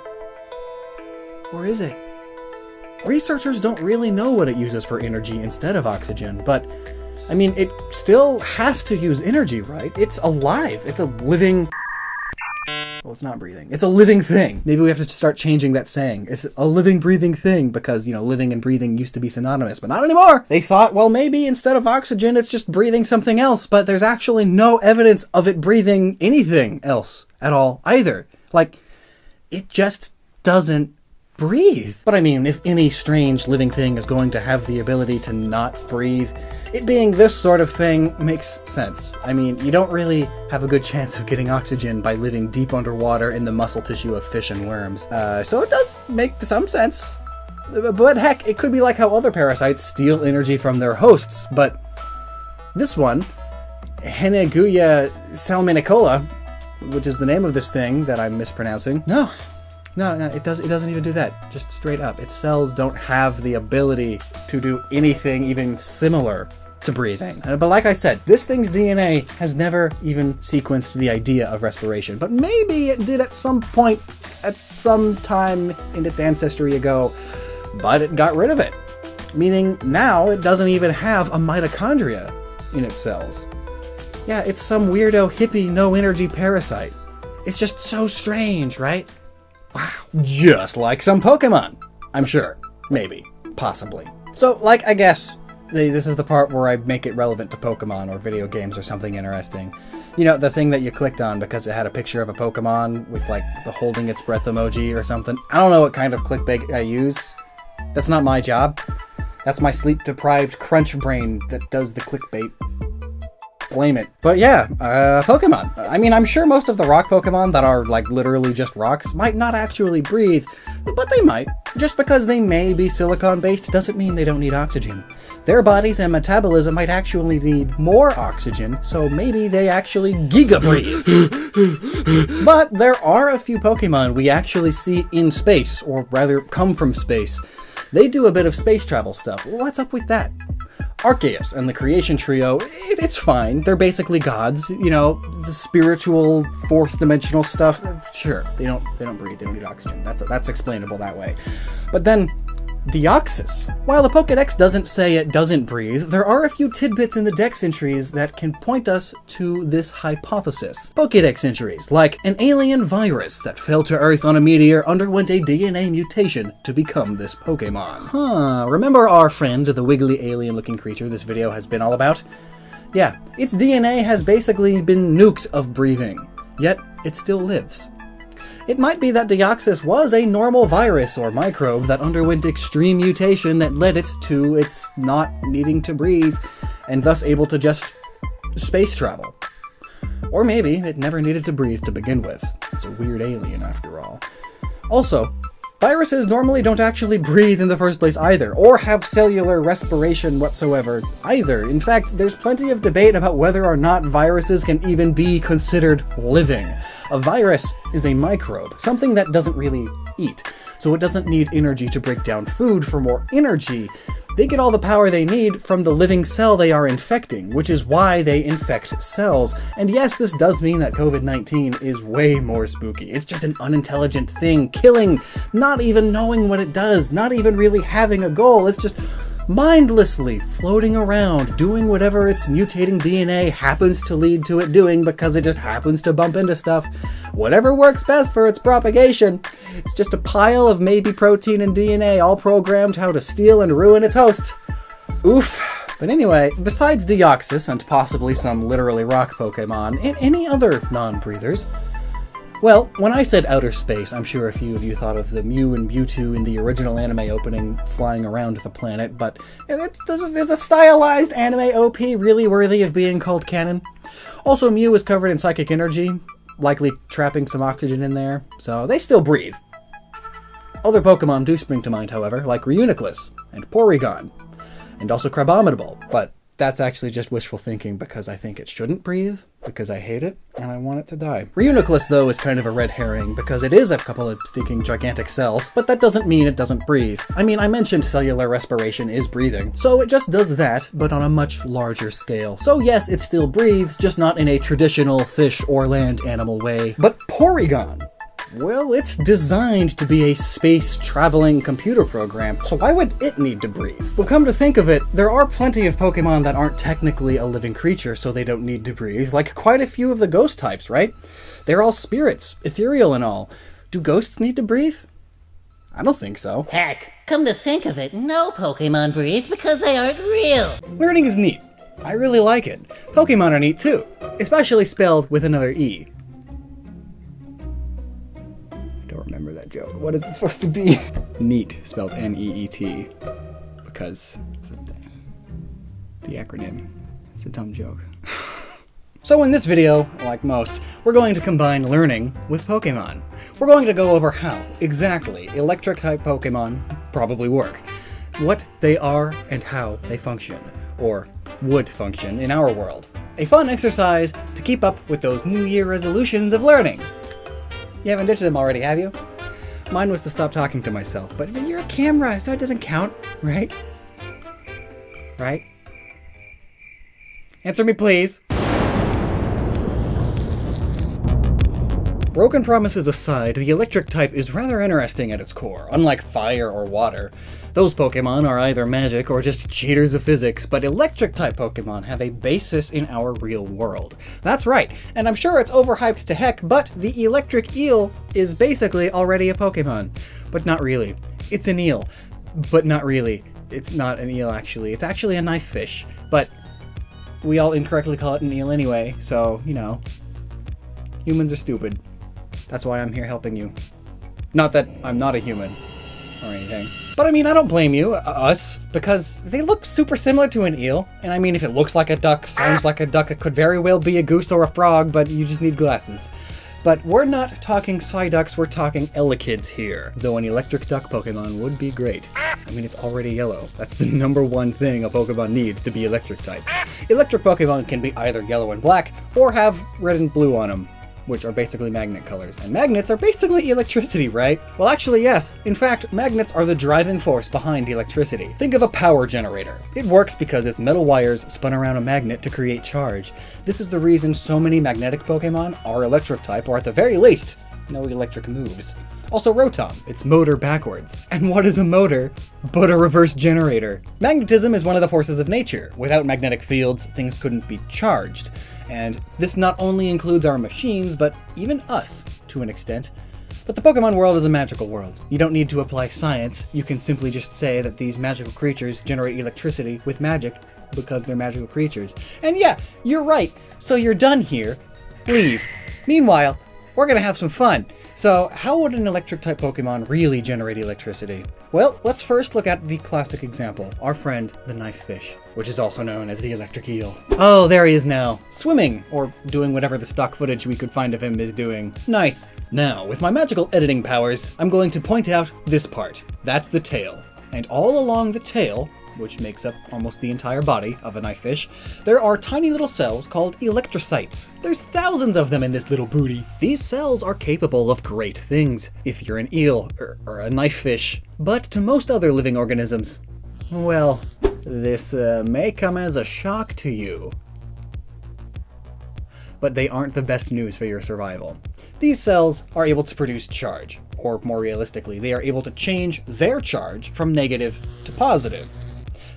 Or is it? Researchers don't really know what it uses for energy instead of oxygen, but I mean, it still has to use energy, right? It's alive. It's a living... Well, it's not breathing. It's a living thing. Maybe we have to start changing that saying. It's a living, breathing thing because, you know, living and breathing used to be synonymous, but not anymore. They thought, well, maybe instead of oxygen, it's just breathing something else, but there's actually no evidence of it breathing anything else at all either. Like, it just doesn't breathe. But I mean, if any strange living thing is going to have the ability to not breathe, it being this sort of thing makes sense. I mean, you don't really have a good chance of getting oxygen by living deep underwater in the muscle tissue of fish and worms. So it does make some sense. But heck, it could be like how other parasites steal energy from their hosts, but this one, Heneguya salminicola, which is the name of this thing that I'm mispronouncing, No, it doesn't even do that. Just straight up. Its cells don't have the ability to do anything even similar to breathing. But like I said, this thing's DNA has never even sequenced the idea of respiration. But maybe it did at some point, at some time in its ancestry ago, but it got rid of it. Meaning now it doesn't even have a mitochondria in its cells. Yeah, it's some weirdo hippie no-energy parasite. It's just so strange, right? Wow. Just like some Pokemon. I'm sure. Maybe. Possibly. So, like, I guess this is the part where I make it relevant to Pokemon or video games or something interesting. You know, the thing that you clicked on because it had a picture of a Pokemon with, like, the holding its breath emoji or something. I don't know what kind of clickbait I use. That's not my job. That's my sleep-deprived crunch brain that does the clickbait. Blame it. But yeah, Pokemon. I mean, I'm sure most of the rock Pokemon that are, like, literally just rocks might not actually breathe, but they might. Just because they may be silicon-based doesn't mean they don't need oxygen. Their bodies and metabolism might actually need more oxygen, so maybe they actually giga-breathe. But there are a few Pokemon we actually see in space, or rather come from space. They do a bit of space travel stuff. What's up with that? Arceus and the Creation Trio, it's fine. They're basically gods, you know, the spiritual fourth dimensional stuff. Sure, they don't breathe, they don't need oxygen. That's explainable that way. But then Deoxys. While the Pokedex doesn't say it doesn't breathe, there are a few tidbits in the Dex entries that can point us to this hypothesis. Pokedex entries, like an alien virus that fell to Earth on a meteor underwent a DNA mutation to become this Pokemon. Remember our friend, the wiggly alien-looking creature this video has been all about? Yeah, its DNA has basically been nuked of breathing, yet it still lives. It might be that Deoxys was a normal virus or microbe that underwent extreme mutation that led it to its not needing to breathe, and thus able to just space travel. Or maybe it never needed to breathe to begin with. It's a weird alien after all. Also, viruses normally don't actually breathe in the first place either, or have cellular respiration whatsoever either. In fact, there's plenty of debate about whether or not viruses can even be considered living. A virus is a microbe, something that doesn't really eat, so it doesn't need energy to break down food for more energy. They get all the power they need from the living cell they are infecting, which is why they infect cells. And yes, this does mean that COVID-19 is way more spooky. It's just an unintelligent thing, killing, not even knowing what it does, not even really having a goal. It's just mindlessly floating around, doing whatever its mutating DNA happens to lead to it doing because it just happens to bump into stuff. Whatever works best for its propagation. It's just a pile of maybe protein and DNA all programmed how to steal and ruin its host. Oof. But anyway, besides Deoxys and possibly some literally rock Pokemon, and any other non-breathers, well, when I said outer space, I'm sure a few of you thought of the Mew and Mewtwo in the original anime opening flying around the planet, but is a stylized anime OP really worthy of being called canon? Also, Mew is covered in psychic energy, likely trapping some oxygen in there, so they still breathe. Other Pokemon do spring to mind, however, like Reuniclus and Porygon, and also Crabominable, but that's actually just wishful thinking because I think it shouldn't breathe, because I hate it, and I want it to die. Reuniclus, though, is kind of a red herring, because it is a couple of stinking gigantic cells, but that doesn't mean it doesn't breathe. I mean, I mentioned cellular respiration is breathing, so it just does that, but on a much larger scale. So yes, it still breathes, just not in a traditional fish or land animal way. But Porygon! Well, it's designed to be a space-traveling computer program, so why would it need to breathe? Well, come to think of it, there are plenty of Pokemon that aren't technically a living creature, so they don't need to breathe, like quite a few of the ghost types, right? They're all spirits, ethereal and all. Do ghosts need to breathe? I don't think so. Heck, come to think of it, no Pokemon breathe because they aren't real. Learning is neat. I really like it. Pokemon are neat too, especially spelled with another E. Remember that joke. What is it supposed to be? NEAT, spelled N-E-E-T, because the acronym. It's a dumb joke. So in this video, like most, we're going to combine learning with Pokemon. We're going to go over how, exactly, electric-type Pokemon probably work, what they are and how they function, or would function in our world. A fun exercise to keep up with those New Year resolutions of learning. You haven't ditched them already, have you? Mine was to stop talking to myself, but you're a camera, so it doesn't count, right? Right? Answer me, please. Broken promises aside, the electric type is rather interesting at its core, unlike fire or water. Those Pokemon are either magic or just cheaters of physics, but electric type Pokemon have a basis in our real world. That's right, and I'm sure it's overhyped to heck, but the electric eel is basically already a Pokemon. But not really. It's an eel, but not really. It's not an eel actually. It's actually a knife fish, but we all incorrectly call it an eel anyway, so, you know. Humans are stupid. That's why I'm here helping you. Not that I'm not a human or anything. But I mean, I don't blame you, us, because they look super similar to an eel. And I mean, if it looks like a duck, sounds like a duck, it could very well be a goose or a frog, but you just need glasses. But we're not talking Psyducks, we're talking Elekid's here. Though an electric duck Pokemon would be great. I mean, it's already yellow. That's the #1 thing a Pokemon needs to be electric type. Electric Pokemon can be either yellow and black, or have red and blue on them, which are basically magnet colors. And magnets are basically electricity, right? Well, actually, yes. In fact, magnets are the driving force behind electricity. Think of a power generator. It works because its metal wires spun around a magnet to create charge. This is the reason so many magnetic Pokemon are electric type, or at the very least, no electric moves. Also Rotom, it's motor backwards. And what is a motor but a reverse generator? Magnetism is one of the forces of nature. Without magnetic fields, things couldn't be charged. And this not only includes our machines, but even us, to an extent. But the Pokemon world is a magical world. You don't need to apply science, you can simply just say that these magical creatures generate electricity with magic because they're magical creatures. And yeah, you're right, so you're done here. Leave. Meanwhile, we're gonna have some fun. So how would an electric type Pokemon really generate electricity? Well, let's first look at the classic example, our friend the knife fish, which is also known as the electric eel. Oh, there he is now, swimming, or doing whatever the stock footage we could find of him is doing. Nice. Now, with my magical editing powers, I'm going to point out this part. That's the tail. And all along the tail, which makes up almost the entire body of a knife fish, there are tiny little cells called electrocytes. There's thousands of them in this little booty. These cells are capable of great things, if you're an eel or a knife fish. But to most other living organisms, well, this may come as a shock to you. But they aren't the best news for your survival. These cells are able to produce charge, or more realistically, they are able to change their charge from negative to positive.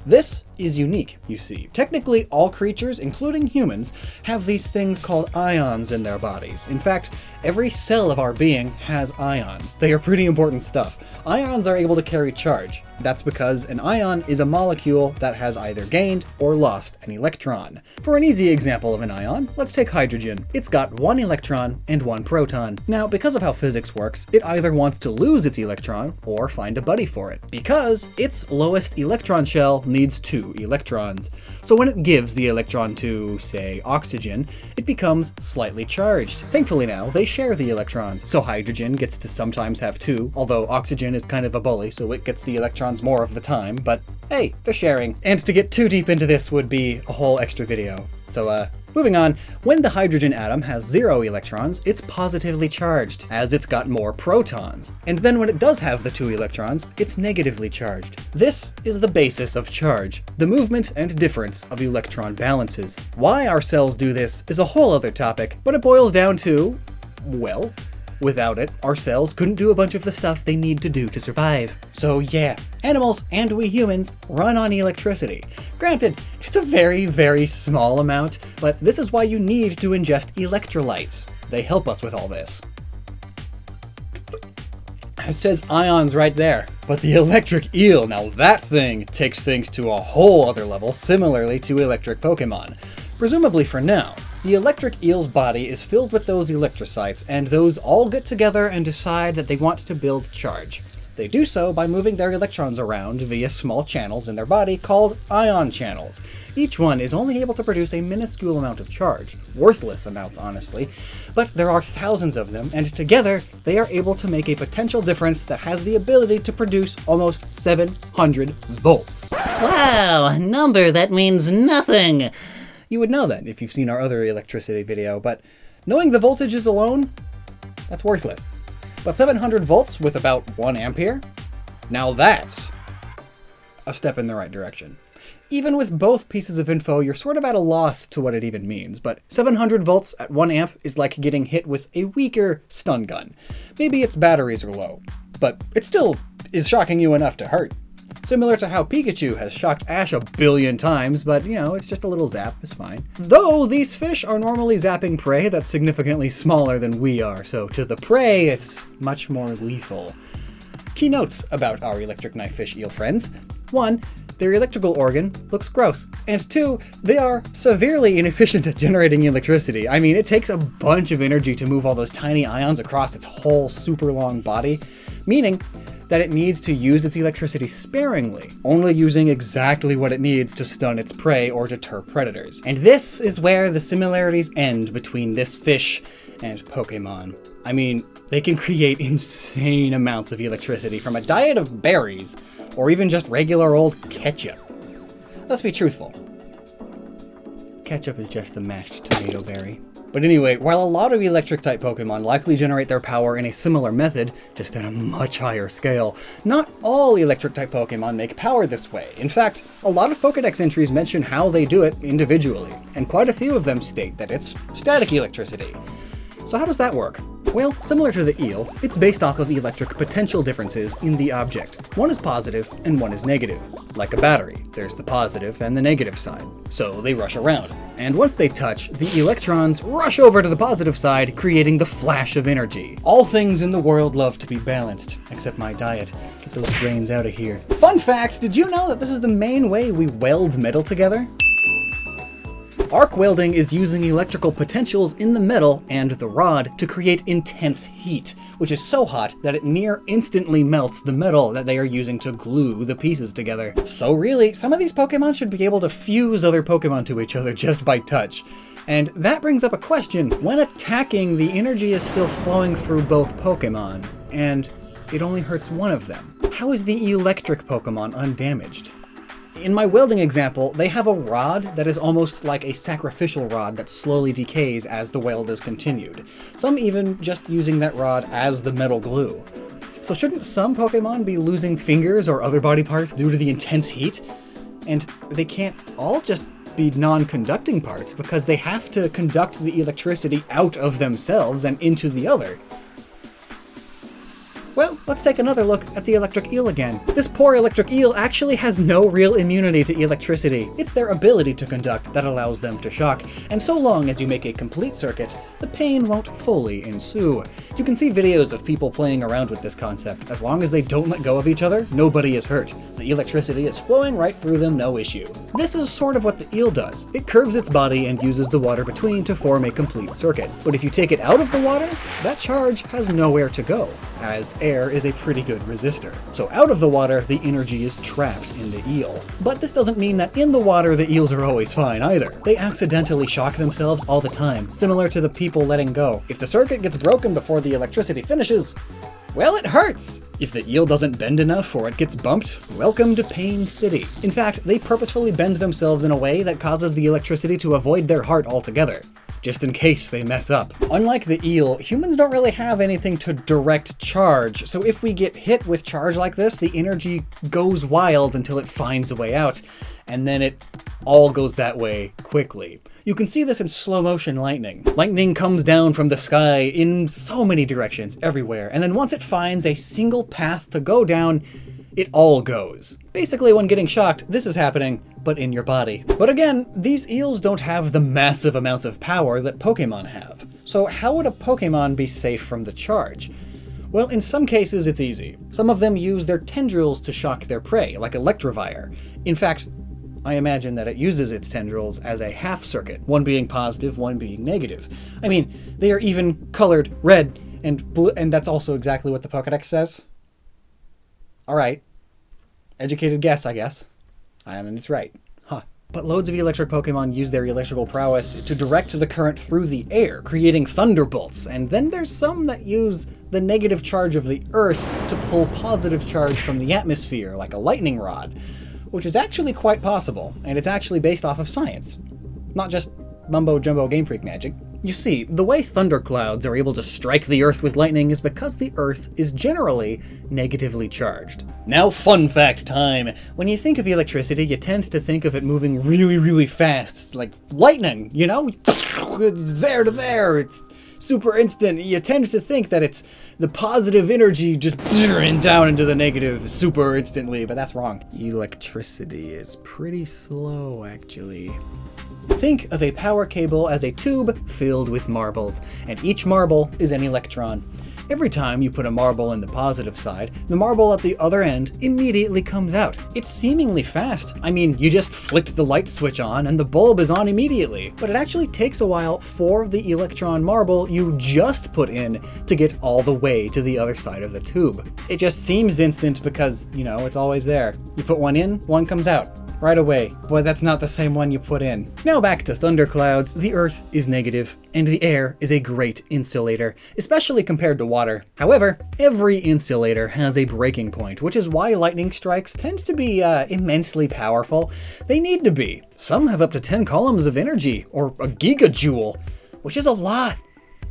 This is unique, you see. Technically, all creatures, including humans, have these things called ions in their bodies. In fact, every cell of our being has ions. They are pretty important stuff. Ions are able to carry charge. That's because an ion is a molecule that has either gained or lost an electron. For an easy example of an ion, let's take hydrogen. It's got 1 electron and 1 proton. Now, because of how physics works, it either wants to lose its electron or find a buddy for it, because its lowest electron shell needs 2 electrons. So when it gives the electron to, say, oxygen, it becomes slightly charged. Thankfully now, they share the electrons, so hydrogen gets to sometimes have 2, although oxygen is kind of a bully, so it gets the electrons more of the time, but hey, they're sharing. And to get too deep into this would be a whole extra video. So moving on, when the hydrogen atom has 0 electrons, it's positively charged, as it's got more protons. And then when it does have the 2 electrons, it's negatively charged. This is the basis of charge, the movement and difference of electron balances. Why our cells do this is a whole other topic, but it boils down to, well, without it, our cells couldn't do a bunch of the stuff they need to do to survive. So yeah, animals and we humans run on electricity. Granted, it's a very, very small amount, but this is why you need to ingest electrolytes. They help us with all this. It says ions right there. But the electric eel, now that thing takes things to a whole other level, similarly to electric Pokemon. Presumably for now. The electric eel's body is filled with those electrocytes, and those all get together and decide that they want to build charge. They do so by moving their electrons around via small channels in their body called ion channels. Each one is only able to produce a minuscule amount of charge, worthless amounts honestly, but there are thousands of them, and together they are able to make a potential difference that has the ability to produce almost 700 volts. Wow, a number that means nothing! You would know that if you've seen our other electricity video, but knowing the voltages alone, that's worthless. But 700 volts with about 1 ampere? Now that's a step in the right direction. Even with both pieces of info, you're sort of at a loss to what it even means, but 700 volts at 1 amp is like getting hit with a weaker stun gun. Maybe its batteries are low, but it still is shocking you enough to hurt. Similar to how Pikachu has shocked Ash a billion times, but it's just a little zap, it's fine. Though these fish are normally zapping prey that's significantly smaller than we are, so to the prey, it's much more lethal. Key notes about our electric knife fish eel friends. 1. Their electrical organ looks gross. And 2, they are severely inefficient at generating electricity. I mean, it takes a bunch of energy to move all those tiny ions across its whole super long body, meaning that it needs to use its electricity sparingly, only using exactly what it needs to stun its prey or deter predators. And this is where the similarities end between this fish and Pokemon. I mean, they can create insane amounts of electricity from a diet of berries, or even just regular old ketchup. Let's be truthful. Ketchup is just a mashed tomato berry. But anyway, while a lot of electric-type Pokemon likely generate their power in a similar method, just at a much higher scale, not all electric-type Pokemon make power this way. In fact, a lot of Pokedex entries mention how they do it individually, and quite a few of them state that it's static electricity. So how does that work? Well, similar to the eel, it's based off of electric potential differences in the object. One is positive and one is negative. Like a battery, there's the positive and the negative side. So they rush around. And once they touch, the electrons rush over to the positive side, creating the flash of energy. All things in the world love to be balanced, except my diet. Get those brains out of here. Fun fact, did you know that this is the main way we weld metal together? Arc welding is using electrical potentials in the metal and the rod to create intense heat, which is so hot that it near instantly melts the metal that they are using to glue the pieces together. So really, some of these Pokemon should be able to fuse other Pokemon to each other just by touch. And that brings up a question. When attacking, the energy is still flowing through both Pokemon, and it only hurts one of them. How is the electric Pokemon undamaged? In my welding example, they have a rod that is almost like a sacrificial rod that slowly decays as the weld is continued. Some even just using that rod as the metal glue. So shouldn't some Pokemon be losing fingers or other body parts due to the intense heat? And they can't all just be non-conducting parts because they have to conduct the electricity out of themselves and into the other. Well, let's take another look at the electric eel again. This poor electric eel actually has no real immunity to electricity. It's their ability to conduct that allows them to shock, and so long as you make a complete circuit, the pain won't fully ensue. You can see videos of people playing around with this concept. As long as they don't let go of each other, nobody is hurt. The electricity is flowing right through them, no issue. This is sort of what the eel does. It curves its body and uses the water between to form a complete circuit. But if you take it out of the water, that charge has nowhere to go, as air is a pretty good resistor. So out of the water, the energy is trapped in the eel. But this doesn't mean that in the water, the eels are always fine either. They accidentally shock themselves all the time, similar to the people letting go. If the circuit gets broken before the electricity finishes, well, it hurts! If the eel doesn't bend enough or it gets bumped, welcome to Pain City. In fact, they purposefully bend themselves in a way that causes the electricity to avoid their heart altogether, just in case they mess up. Unlike the eel, humans don't really have anything to direct charge, so if we get hit with charge like this, the energy goes wild until it finds a way out, and then it all goes that way quickly. You can see this in slow motion lightning. Lightning comes down from the sky in so many directions, everywhere, and then once it finds a single path to go down, it all goes. Basically, when getting shocked, this is happening, but in your body. But again, these eels don't have the massive amounts of power that Pokemon have. So how would a Pokemon be safe from the charge? Well, in some cases it's easy. Some of them use their tendrils to shock their prey, like Electivire. In fact, I imagine that it uses its tendrils as a half circuit, one being positive, one being negative. I mean, they are even colored red and blue, and that's also exactly what the Pokedex says. Alright. Educated guess, I guess. And it's right. Huh. But loads of electric Pokemon use their electrical prowess to direct the current through the air, creating thunderbolts. And then there's some that use the negative charge of the Earth to pull positive charge from the atmosphere, like a lightning rod, which is actually quite possible, and it's actually based off of science. Not just mumbo-jumbo Game Freak magic. You see, the way thunderclouds are able to strike the Earth with lightning is because the Earth is generally negatively charged. Now fun fact time! When you think of electricity, you tend to think of it moving really, really fast, like lightning, you know? It's there to there, it's super instant. You tend to think that it's the positive energy just down into the negative super instantly, but that's wrong. Electricity is pretty slow, actually. Think of a power cable as a tube filled with marbles, and each marble is an electron. Every time you put a marble in the positive side, the marble at the other end immediately comes out. It's seemingly fast. I mean, you just flicked the light switch on and the bulb is on immediately. But it actually takes a while for the electron marble you just put in to get all the way to the other side of the tube. It just seems instant because, you know, it's always there. You put one in, one comes out. Right away. Boy, that's not the same one you put in. Now back to thunderclouds. The Earth is negative, and the air is a great insulator, especially compared to water. However, every insulator has a breaking point, which is why lightning strikes tend to be immensely powerful. They need to be. Some have up to 10 columns of energy, or a gigajoule, which is a lot.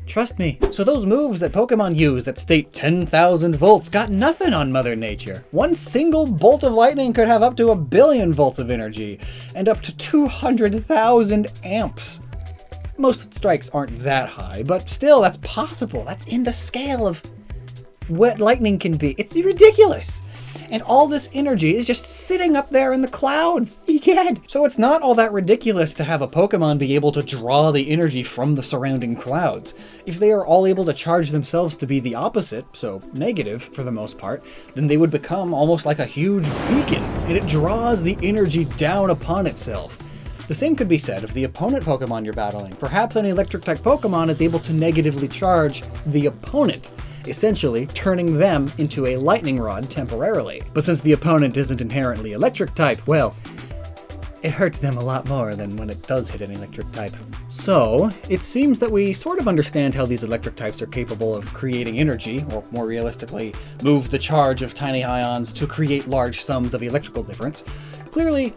Trust me. So those moves that Pokemon use that state 10,000 volts got nothing on Mother Nature. One single bolt of lightning could have up to 1 billion volts of energy, and up to 200,000 amps. Most strikes aren't that high, but still, that's possible. That's in the scale of what lightning can be. It's ridiculous. And all this energy is just sitting up there in the clouds. Egad! So it's not all that ridiculous to have a Pokemon be able to draw the energy from the surrounding clouds. If they are all able to charge themselves to be the opposite, so negative for the most part, then they would become almost like a huge beacon, and it draws the energy down upon itself. The same could be said of the opponent Pokemon you're battling. Perhaps an electric-type Pokemon is able to negatively charge the opponent, essentially turning them into a lightning rod temporarily. But since the opponent isn't inherently electric type, well, it hurts them a lot more than when it does hit an electric type. So, it seems that we sort of understand how these electric types are capable of creating energy, or more realistically, move the charge of tiny ions to create large sums of electrical difference. Clearly,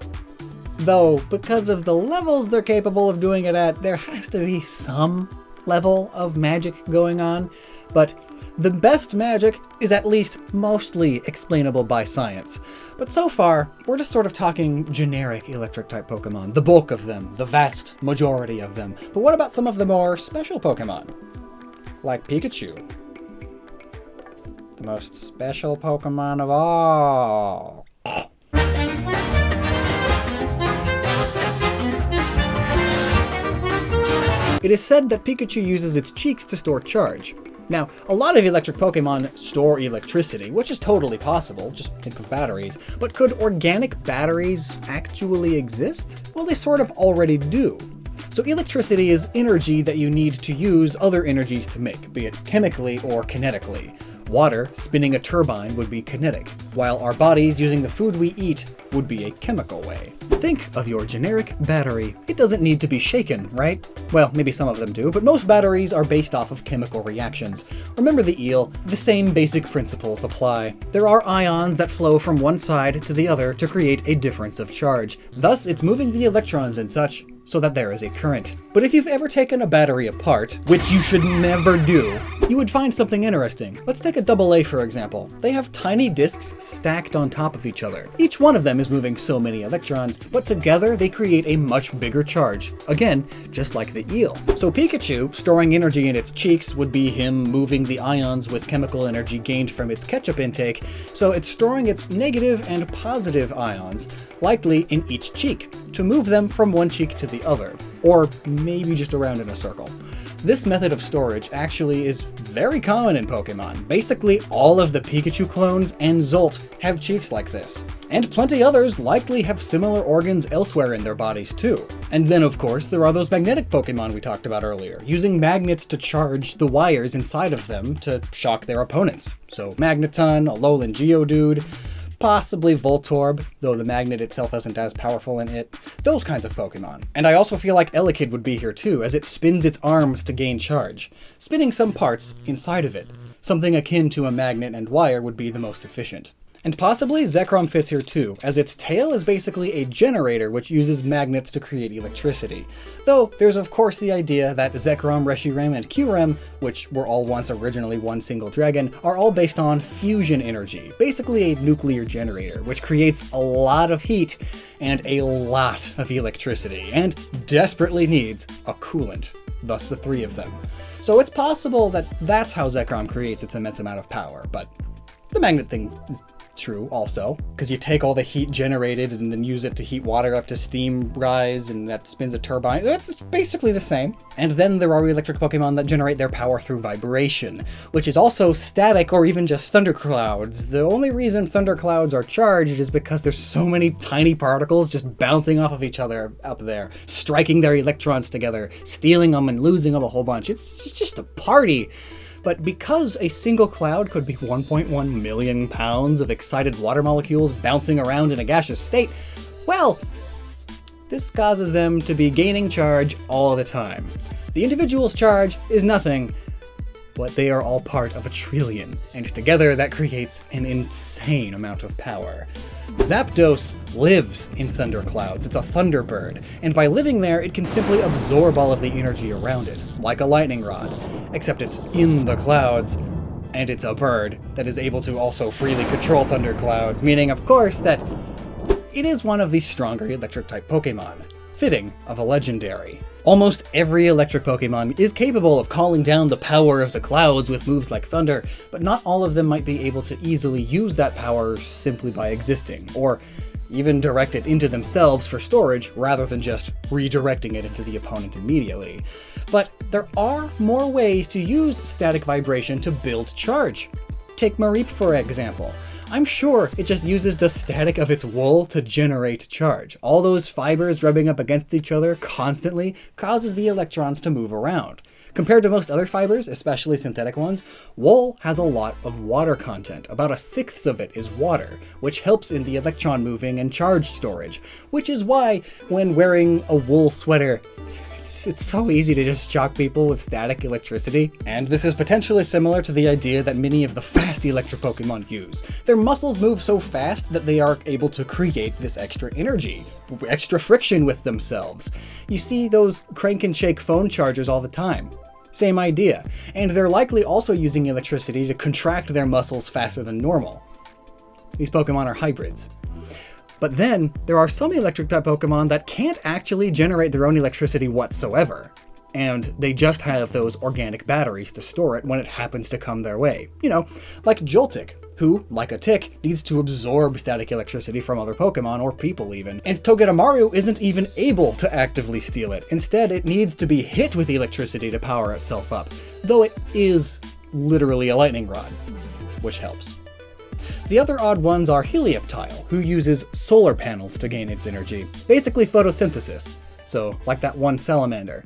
though, because of the levels they're capable of doing it at, there has to be some level of magic going on, but the best magic is at least mostly explainable by science. But so far, we're just sort of talking generic electric-type Pokemon, the bulk of them, the vast majority of them. But what about some of the more special Pokemon? Like Pikachu. The most special Pokemon of all. It is said that Pikachu uses its cheeks to store charge. Now, a lot of electric Pokemon store electricity, which is totally possible, just think of batteries, but could organic batteries actually exist? Well, they sort of already do. So electricity is energy that you need to use other energies to make, be it chemically or kinetically. Water spinning a turbine would be kinetic, while our bodies using the food we eat would be a chemical way. Think of your generic battery. It doesn't need to be shaken, right? Well, maybe some of them do, but most batteries are based off of chemical reactions. Remember the eel, the same basic principles apply. There are ions that flow from one side to the other to create a difference of charge. Thus, it's moving the electrons and such, so that there is a current. But if you've ever taken a battery apart, which you should never do, you would find something interesting. Let's take a AA, for example. They have tiny disks stacked on top of each other. Each one of them is moving so many electrons, but together they create a much bigger charge. Again, just like the eel. So Pikachu, storing energy in its cheeks, would be him moving the ions with chemical energy gained from its ketchup intake, so it's storing its negative and positive ions, likely in each cheek, to move them from one cheek to the the other, or maybe just around in a circle. This method of storage actually is very common in Pokemon. Basically, all of the Pikachu clones and Zolt have cheeks like this. And plenty others likely have similar organs elsewhere in their bodies too. And then of course, there are those magnetic Pokemon we talked about earlier, using magnets to charge the wires inside of them to shock their opponents. So Magneton, Alolan Geodude, possibly Voltorb, though the magnet itself isn't as powerful in it. Those kinds of Pokemon. And I also feel like Elekid would be here too, as it spins its arms to gain charge, spinning some parts inside of it. Something akin to a magnet and wire would be the most efficient. And possibly Zekrom fits here too, as its tail is basically a generator which uses magnets to create electricity. Though there's of course the idea that Zekrom, Reshiram, and Kyurem, which were all once originally one single dragon, are all based on fusion energy, basically a nuclear generator, which creates a lot of heat and a lot of electricity, and desperately needs a coolant, thus the three of them. So it's possible that that's how Zekrom creates its immense amount of power, but the magnet thing is true also, because you take all the heat generated and then use it to heat water up to steam rise, and that spins a turbine. It's basically the same. And then there are electric Pokemon that generate their power through vibration, which is also static or even just thunderclouds. The only reason thunderclouds are charged is because there's so many tiny particles just bouncing off of each other up there, striking their electrons together, stealing them and losing them a whole bunch. It's just a party. But because a single cloud could be 1.1 million pounds of excited water molecules bouncing around in a gaseous state, well, this causes them to be gaining charge all the time. The individual's charge is nothing, but they are all part of a trillion, and together that creates an insane amount of power. Zapdos lives in thunderclouds. It's a thunderbird, and by living there, it can simply absorb all of the energy around it, like a lightning rod, except it's in the clouds, and it's a bird that is able to also freely control thunderclouds, meaning, of course, that it is one of the stronger electric-type Pokemon, fitting of a legendary. Almost every electric Pokemon is capable of calling down the power of the clouds with moves like thunder, but not all of them might be able to easily use that power simply by existing, or even direct it into themselves for storage rather than just redirecting it into the opponent immediately. But there are more ways to use static vibration to build charge. Take Mareep for example. I'm sure it just uses the static of its wool to generate charge. All those fibers rubbing up against each other constantly causes the electrons to move around. Compared to most other fibers, especially synthetic ones, wool has a lot of water content. About 1/6 of it is water, which helps in the electron moving and charge storage, which is why when wearing a wool sweater, it's so easy to just shock people with static electricity. And this is potentially similar to the idea that many of the fast electric Pokemon use. Their muscles move so fast that they are able to create this extra energy, extra friction with themselves. You see those crank and shake phone chargers all the time. Same idea. And they're likely also using electricity to contract their muscles faster than normal. These Pokemon are hybrids. But then, there are some electric-type Pokemon that can't actually generate their own electricity whatsoever, and they just have those organic batteries to store it when it happens to come their way. You know, like Joltik, who, like a tick, needs to absorb static electricity from other Pokemon, or people even. And Togedemaru isn't even able to actively steal it. Instead, it needs to be hit with electricity to power itself up, though it is literally a lightning rod, which helps. The other odd ones are Helioptile, who uses solar panels to gain its energy. Basically photosynthesis. So, like that one salamander.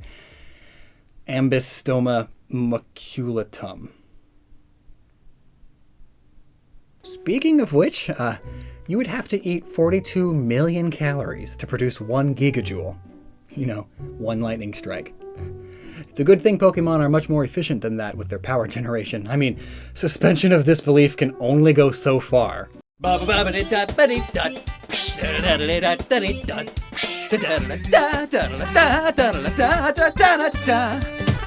Ambystoma maculatum. Speaking of which, you would have to eat 42 million calories to produce 1 gigajoule. You know, 1 lightning strike. It's a good thing Pokemon are much more efficient than that with their power generation. I mean, suspension of disbelief can only go so far.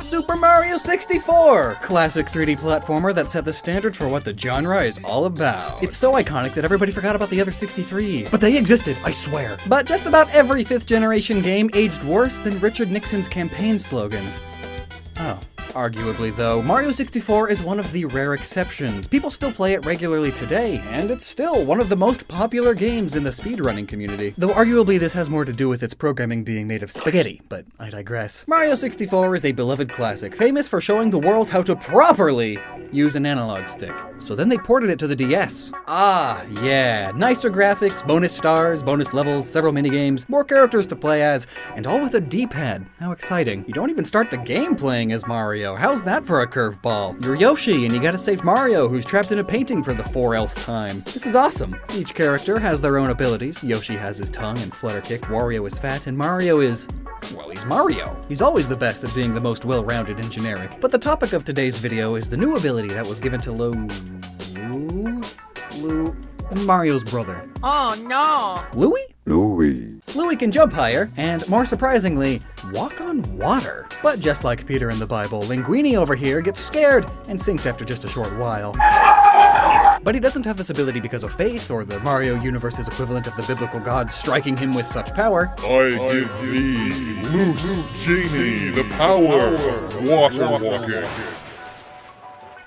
Super Mario 64! Classic 3D platformer that set the standard for what the genre is all about. It's so iconic that everybody forgot about the other 63. But they existed, I swear. But just about every 5th generation game aged worse than Richard Nixon's campaign slogans. Oh. Arguably though, Mario 64 is one of the rare exceptions. People still play it regularly today, and it's still one of the most popular games in the speedrunning community. Though arguably this has more to do with its programming being made of spaghetti, but I digress. Mario 64 is a beloved classic, famous for showing the world how to properly use an analog stick. So then they ported it to the DS. Ah, yeah, nicer graphics, bonus stars, bonus levels, several minigames, more characters to play as, and all with a D-pad. How exciting. You don't even start the game playing as Mario. How's that for a curveball? You're Yoshi, and you gotta save Mario, who's trapped in a painting for the 4th time. This is awesome. Each character has their own abilities. Yoshi has his tongue and flutter kick, Wario is fat, and Mario is... well, he's Mario. He's always the best at being the most well-rounded and generic. But the topic of today's video is the new ability that was given to Mario's brother. Oh no! Louie? Louie can jump higher, and more surprisingly, walk on water. But just like Peter in the Bible, Linguini over here gets scared and sinks after just a short while. But he doesn't have this ability because of faith, or the Mario universe's equivalent of the biblical gods striking him with such power. I give thee, loose genie, the power of water walking.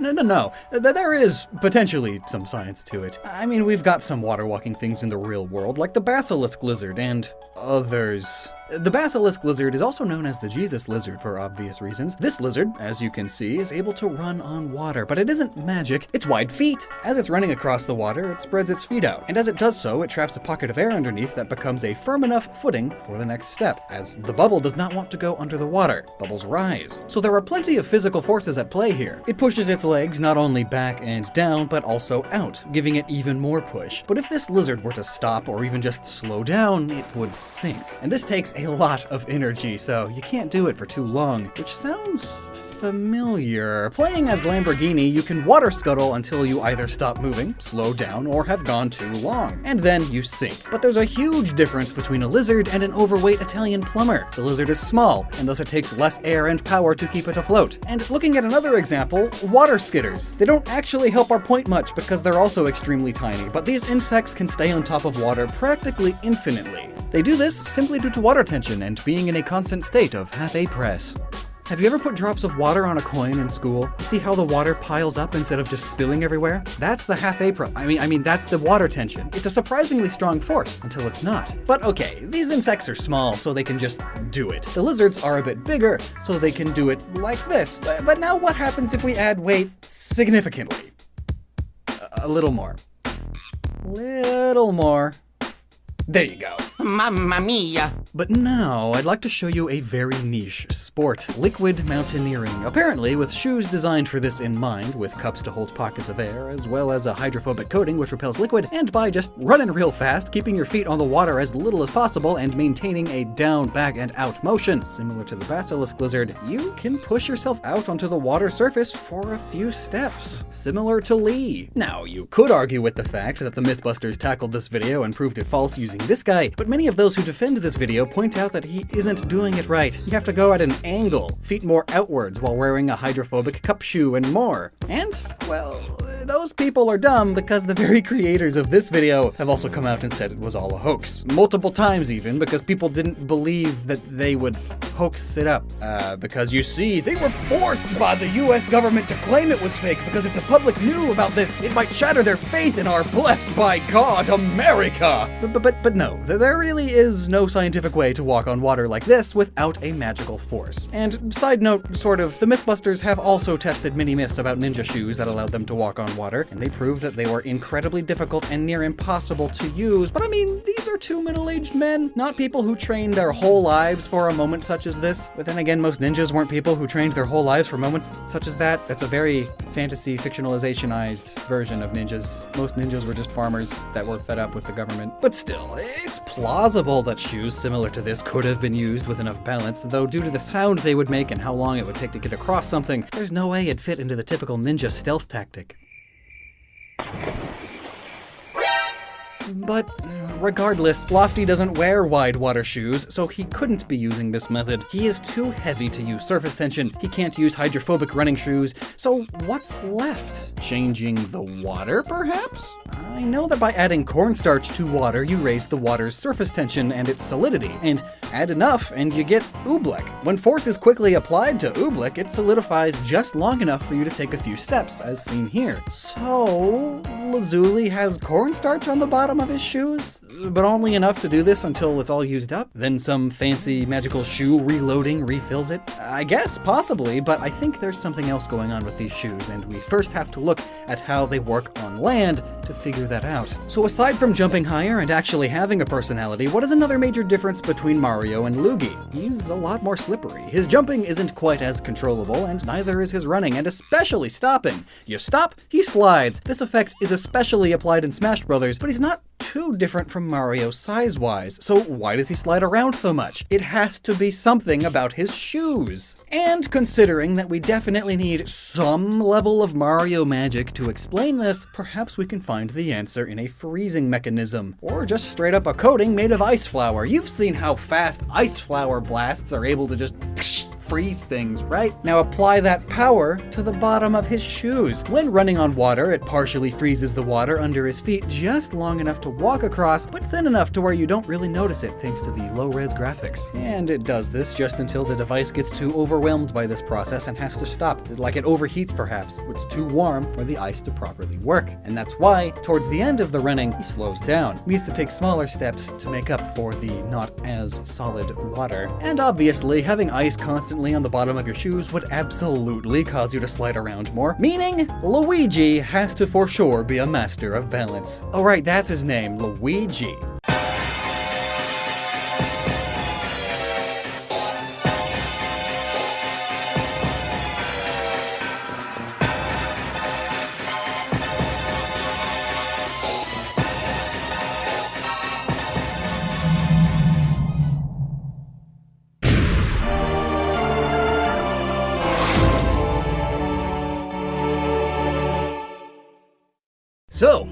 No. There is potentially some science to it. I mean, we've got some water-walking things in the real world, like the basilisk lizard and others. The basilisk lizard is also known as the Jesus lizard for obvious reasons. This lizard, as you can see, is able to run on water, but it isn't magic. It's wide feet. As it's running across the water, it spreads its feet out, and as it does so, it traps a pocket of air underneath that becomes a firm enough footing for the next step, as the bubble does not want to go under the water. Bubbles rise. So there are plenty of physical forces at play here. It pushes its legs not only back and down, but also out, giving it even more push. But if this lizard were to stop or even just slow down, it would sink. And this takes a lot of energy, so you can't do it for too long, which sounds familiar. Playing as Lamborghini, you can water scuttle until you either stop moving, slow down, or have gone too long, and then you sink. But there's a huge difference between a lizard and an overweight Italian plumber. The lizard is small, and thus it takes less air and power to keep it afloat. And looking at another example, water skitters. They don't actually help our point much because they're also extremely tiny, but these insects can stay on top of water practically infinitely. They do this simply due to water tension and being in a constant state of half-a press. Have you ever put drops of water on a coin in school? See how the water piles up instead of just spilling everywhere? That's the half-a press. I mean, that's the water tension. It's a surprisingly strong force until it's not. But okay, these insects are small, so they can just do it. The lizards are a bit bigger, so they can do it like this. But now what happens if we add weight significantly? A little more. Little more. There you go. Mamma mia. But now, I'd like to show you a very niche sport, liquid mountaineering. Apparently, with shoes designed for this in mind, with cups to hold pockets of air, as well as a hydrophobic coating which repels liquid, and by just running real fast, keeping your feet on the water as little as possible, and maintaining a down, back, and out motion. Similar to the basilisk lizard, you can push yourself out onto the water surface for a few steps, similar to Lee. Now, you could argue with the fact that the Mythbusters tackled this video and proved it false using this guy, but many of those who defend this video point out that he isn't doing it right. You have to go at an angle, feet more outwards while wearing a hydrophobic cup shoe and more. And, well, those people are dumb because the very creators of this video have also come out and said it was all a hoax. Multiple times even, because people didn't believe that they would hoax it up. Because you see, they were forced by the US government to claim it was fake, because if the public knew about this, it might shatter their faith in our blessed by God America. But no, there really is no scientific way to walk on water like this without a magical force. And side note, sort of, the Mythbusters have also tested many myths about ninja shoes that allowed them to walk on water, and they proved that they were incredibly difficult and near impossible to use. But I mean, these are two middle-aged men, not people who trained their whole lives for a moment such as this. But then again, most ninjas weren't people who trained their whole lives for moments such as that. That's a very fantasy fictionalizationized version of ninjas. Most ninjas were just farmers that were fed up with the government. But still, it's plausible that shoes similar to this could have been used with enough balance, though due to the sound they would make and how long it would take to get across something, there's no way it'd fit into the typical ninja stealth tactic. But regardless, Lofty doesn't wear wide water shoes, so he couldn't be using this method. He is too heavy to use surface tension, he can't use hydrophobic running shoes, so what's left? changing the water, perhaps? I know that by adding cornstarch to water, you raise the water's surface tension and its solidity, and add enough and you get oobleck. When force is quickly applied to oobleck, it solidifies just long enough for you to take a few steps, as seen here. So, Lazuli has cornstarch on the bottom of his shoes? But only enough to do this until it's all used up? Then some fancy magical shoe reloading refills it? I guess, possibly, but I think there's something else going on with these shoes, and we first have to look at how they work on land to figure that out. So aside from jumping higher and actually having a personality, what is another major difference between Mario and Luigi? He's a lot more slippery. His jumping isn't quite as controllable, and neither is his running, and especially stopping. You stop, he slides. This effect is especially applied in Smash Bros., but he's not too different from Mario size-wise, so why does he slide around so much? It has to be something about his shoes. And considering that we definitely need some level of Mario magic to explain this, perhaps we can find the answer in a freezing mechanism, or just straight up a coating made of ice flour. You've seen how fast ice flour blasts are able to just freeze things, right? Now apply that power to the bottom of his shoes. When running on water, it partially freezes the water under his feet just long enough to walk across, but thin enough to where you don't really notice it thanks to the low-res graphics. And it does this just until the device gets too overwhelmed by this process and has to stop, like it overheats perhaps. It's too warm for the ice to properly work. And that's why, towards the end of the running, he slows down. He needs to take smaller steps to make up for the not as solid water. And obviously, having ice constantly on the bottom of your shoes would absolutely cause you to slide around more, meaning Luigi has to for sure be a master of balance. Oh right, that's his name, Luigi. So,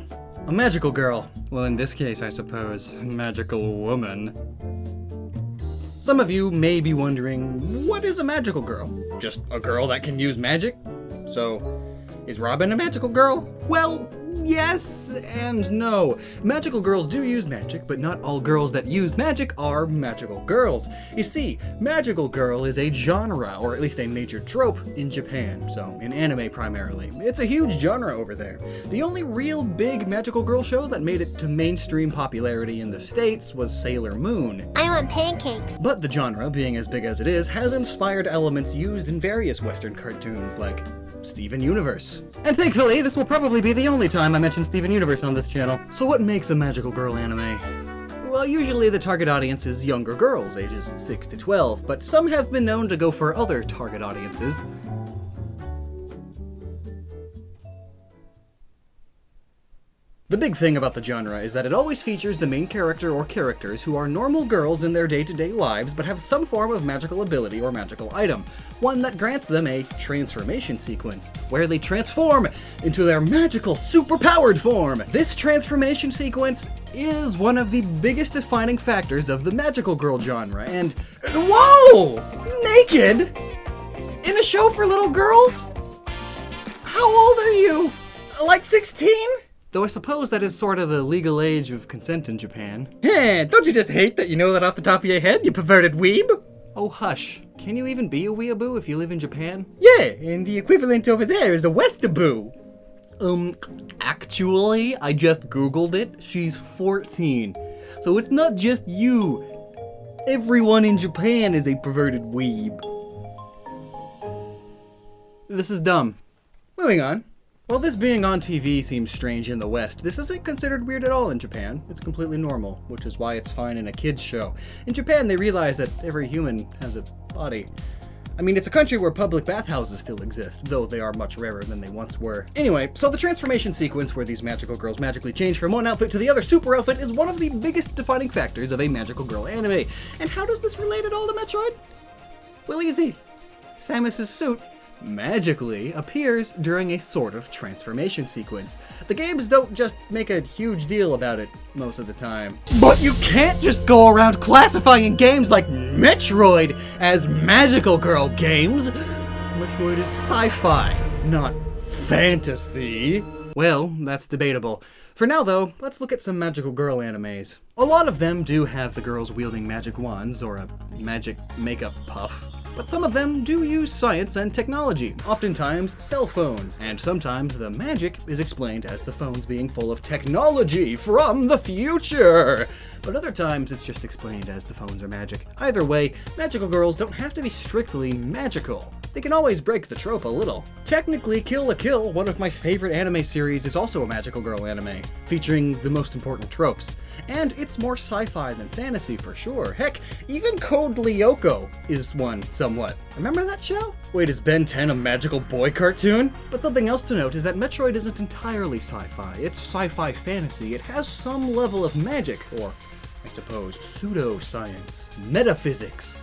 a magical girl. Well, in this case, I suppose, magical woman. Some of you may be wondering, what is a magical girl? Just a girl that can use magic? So, is Robin a magical girl? Well, yes and no. Magical girls do use magic, but not all girls that use magic are magical girls. You see, magical girl is a genre, or at least a major trope, in Japan, so in anime primarily. It's a huge genre over there. The only real big magical girl show that made it to mainstream popularity in the States was Sailor Moon. I want pancakes. But the genre, being as big as it is, has inspired elements used in various Western cartoons like Steven Universe. And thankfully, this will probably be the only time I mention Steven Universe on this channel. So what makes a magical girl anime? Well, usually the target audience is younger girls, ages 6 to 12, but some have been known to go for other target audiences. The big thing about the genre is that it always features the main character or characters who are normal girls in their day-to-day lives but have some form of magical ability or magical item, one that grants them a transformation sequence, where they transform into their magical super-powered form. This transformation sequence is one of the biggest defining factors of the magical girl genre, and whoa! Naked? In a show for little girls? How old are you? Like 16? Though I suppose that is sort of the legal age of consent in Japan. Hey, don't you just hate that you know that off the top of your head, you perverted weeb? Oh hush, can you even be a weeaboo if you live in Japan? Yeah, and the equivalent over there is a westaboo. Actually, I just googled it, she's 14. So it's not just you. Everyone in Japan is a perverted weeb. This is dumb. Moving on. While this being on TV seems strange in the West, this isn't considered weird at all in Japan. It's completely normal, which is why it's fine in a kid's show. In Japan, they realize that every human has a body. I mean, it's a country where public bathhouses still exist, though they are much rarer than they once were. Anyway, so the transformation sequence where these magical girls magically change from one outfit to the other super outfit is one of the biggest defining factors of a magical girl anime. And how does this relate at all to Metroid? Well, easy. Samus's suit magically appears during a sort of transformation sequence. The games don't just make a huge deal about it most of the time. But you can't just go around classifying games like Metroid as magical girl games. Metroid is sci-fi, not fantasy? Well, that's debatable. For now, though, let's look at some magical girl animes. A lot of them do have the girls wielding magic wands or a magic makeup puff, but some of them do use science and technology, oftentimes cell phones, and sometimes the magic is explained as the phones being full of technology from the future. But other times it's just explained as the phones are magic. Either way, magical girls don't have to be strictly magical. They can always break the trope a little. Technically, Kill la Kill, one of my favorite anime series, is also a magical girl anime, featuring the most important tropes. And it's more sci-fi than fantasy for sure. Heck, even Code Lyoko is one somewhat. Remember that show? Wait, is Ben 10 a magical boy cartoon? But something else to note is that Metroid isn't entirely sci-fi. It's sci-fi fantasy. It has some level of magic, or I suppose pseudoscience, metaphysics,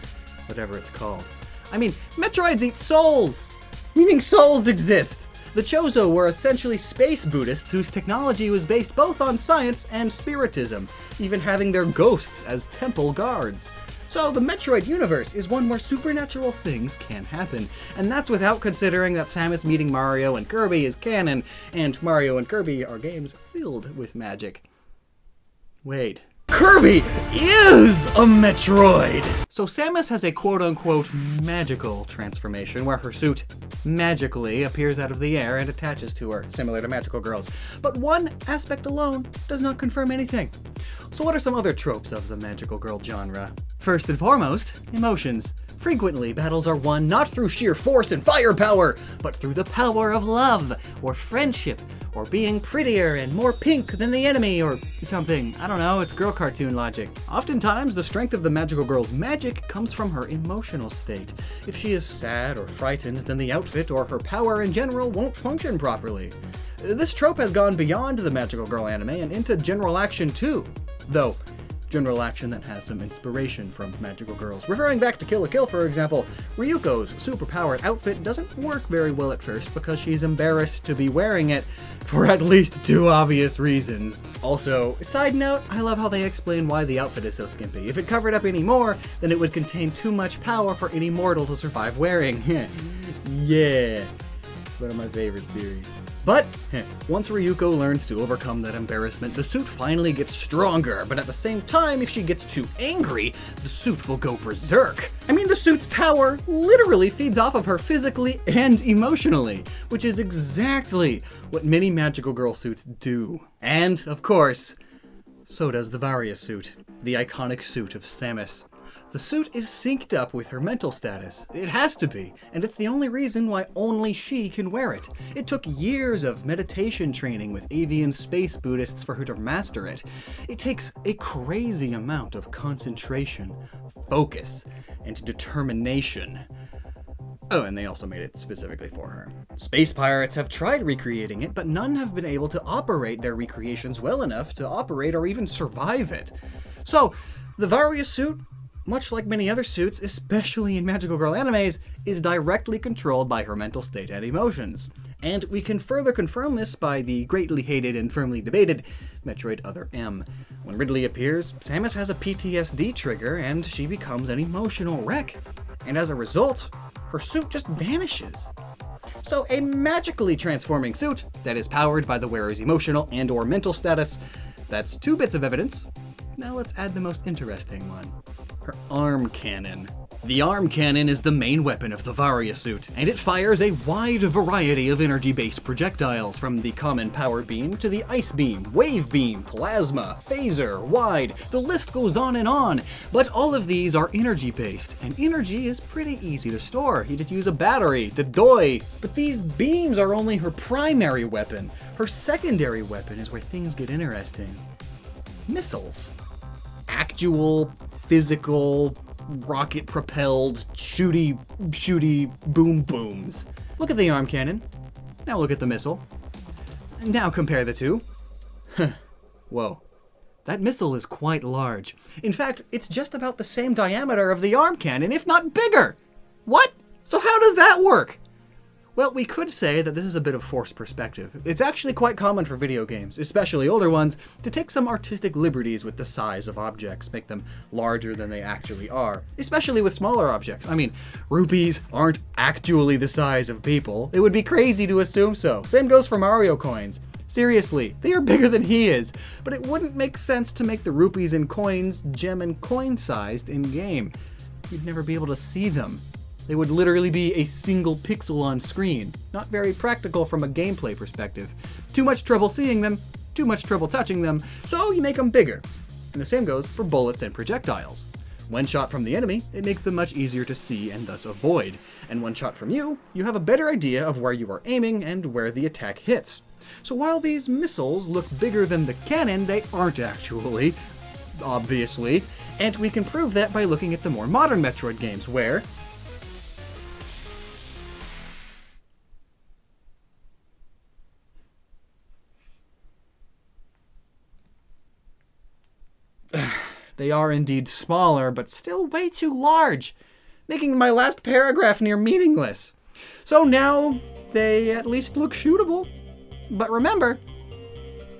whatever it's called. I mean, Metroids eat souls! Meaning souls exist! The Chozo were essentially space Buddhists whose technology was based both on science and spiritism, even having their ghosts as temple guards. So the Metroid universe is one where supernatural things can happen, and that's without considering that Samus meeting Mario and Kirby is canon, and Mario and Kirby are games filled with magic. Wait. Kirby is a Metroid! So Samus has a quote-unquote magical transformation where her suit magically appears out of the air and attaches to her, similar to magical girls. But one aspect alone does not confirm anything. So what are some other tropes of the magical girl genre? First and foremost, emotions. Frequently, battles are won not through sheer force and firepower, but through the power of love, or friendship, or being prettier and more pink than the enemy, or something. I don't know, it's girl cartoon logic. Oftentimes, the strength of the magical girl's magic comes from her emotional state. If she is sad or frightened, then the outfit or her power in general won't function properly. This trope has gone beyond the magical girl anime and into general action too. Though, general action that has some inspiration from magical girls. Referring back to Kill la Kill, for example, Ryuko's superpowered outfit doesn't work very well at first because she's embarrassed to be wearing it for at least 2 obvious reasons. Also, side note, I love how they explain why the outfit is so skimpy. If it covered up any more, then it would contain too much power for any mortal to survive wearing. Yeah, it's one of my favorite series. But, once Ryuko learns to overcome that embarrassment, the suit finally gets stronger, but at the same time, if she gets too angry, the suit will go berserk. I mean, the suit's power literally feeds off of her physically and emotionally, which is exactly what many magical girl suits do. And, of course, so does the Varia suit, the iconic suit of Samus. The suit is synced up with her mental status. It has to be, and it's the only reason why only she can wear it. It took years of meditation training with avian space Buddhists for her to master it. It takes a crazy amount of concentration, focus, and determination. Oh, and they also made it specifically for her. Space pirates have tried recreating it, but none have been able to operate their recreations well enough to operate or even survive it. So, the Varia suit, much like many other suits, especially in magical girl animes, is directly controlled by her mental state and emotions. And we can further confirm this by the greatly hated and firmly debated Metroid Other M. When Ridley appears, Samus has a PTSD trigger and she becomes an emotional wreck. And as a result, her suit just vanishes. So a magically transforming suit that is powered by the wearer's emotional and or mental status, that's 2 bits of evidence. Now let's add the most interesting one. Her arm cannon. The arm cannon is the main weapon of the Varia suit, and it fires a wide variety of energy-based projectiles, from the common power beam to the ice beam, wave beam, plasma, phaser, wide, the list goes on. But all of these are energy-based, and energy is pretty easy to store. You just use a battery, the doi. But these beams are only her primary weapon. Her secondary weapon is where things get interesting. Missiles. Actual, physical, rocket-propelled, shooty boom booms. Look at the arm cannon. Now look at the missile. Now compare the two. Whoa. That missile is quite large. In fact, it's just about the same diameter of the arm cannon, if not bigger. What? So how does that work? Well, we could say that this is a bit of forced perspective. It's actually quite common for video games, especially older ones, to take some artistic liberties with the size of objects, make them larger than they actually are, especially with smaller objects. I mean, rupees aren't actually the size of people. It would be crazy to assume so. Same goes for Mario coins. Seriously, they are bigger than he is, but it wouldn't make sense to make the rupees and coins gem and coin sized in-game. You'd never be able to see them. They would literally be a single pixel on screen. Not very practical from a gameplay perspective. Too much trouble seeing them, too much trouble touching them, so you make them bigger. And the same goes for bullets and projectiles. When shot from the enemy, it makes them much easier to see and thus avoid. And when shot from you, you have a better idea of where you are aiming and where the attack hits. So while these missiles look bigger than the cannon, they aren't actually, obviously. And we can prove that by looking at the more modern Metroid games where they are indeed smaller, but still way too large, making my last paragraph near meaningless. So now they at least look shootable. But remember,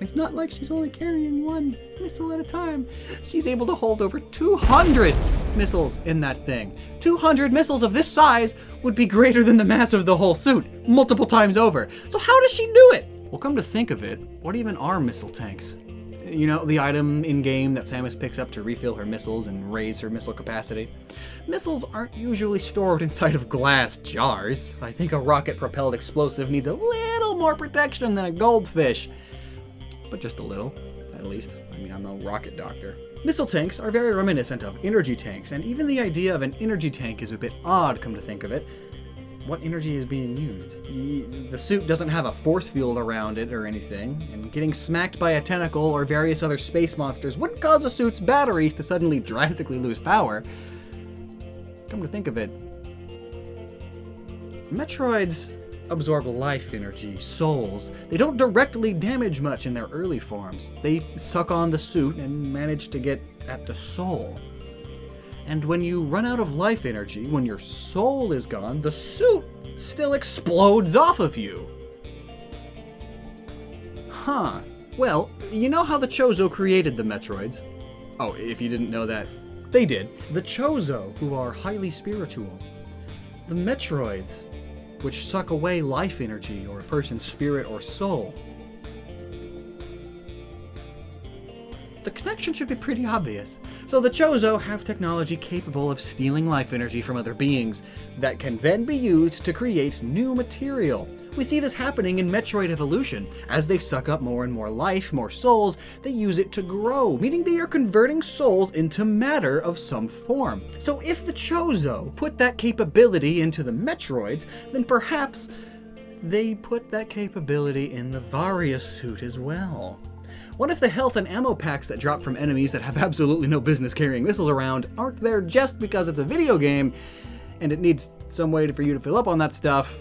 it's not like she's only carrying one missile at a time. She's able to hold over 200 missiles in that thing. 200 missiles of this size would be greater than the mass of the whole suit, multiple times over. So how does she do it? Well, come to think of it, what even are missile tanks? You know, the item in-game that Samus picks up to refill her missiles and raise her missile capacity. Missiles aren't usually stored inside of glass jars. I think a rocket-propelled explosive needs a little more protection than a goldfish. But just a little, at least. I mean, I'm no rocket doctor. Missile tanks are very reminiscent of energy tanks, and even the idea of an energy tank is a bit odd, come to think of it. What energy is being used? The suit doesn't have a force field around it or anything, and getting smacked by a tentacle or various other space monsters wouldn't cause the suit's batteries to suddenly drastically lose power. Come to think of it, Metroids absorb life energy, souls. They don't directly damage much in their early forms. They suck on the suit and manage to get at the soul. And when you run out of life energy, when your soul is gone, the suit still explodes off of you. Huh. Well, you know how the Chozo created the Metroids? Oh, if you didn't know that, they did. The Chozo, who are highly spiritual. The Metroids, which suck away life energy or a person's spirit or soul. The connection should be pretty obvious. So the Chozo have technology capable of stealing life energy from other beings that can then be used to create new material. We see this happening in Metroid Evolution. As they suck up more and more life, more souls, they use it to grow, meaning they are converting souls into matter of some form. So if the Chozo put that capability into the Metroids, then perhaps they put that capability in the Varia suit as well. What if the health and ammo packs that drop from enemies that have absolutely no business carrying missiles around aren't there just because it's a video game and it needs some way for you to fill up on that stuff?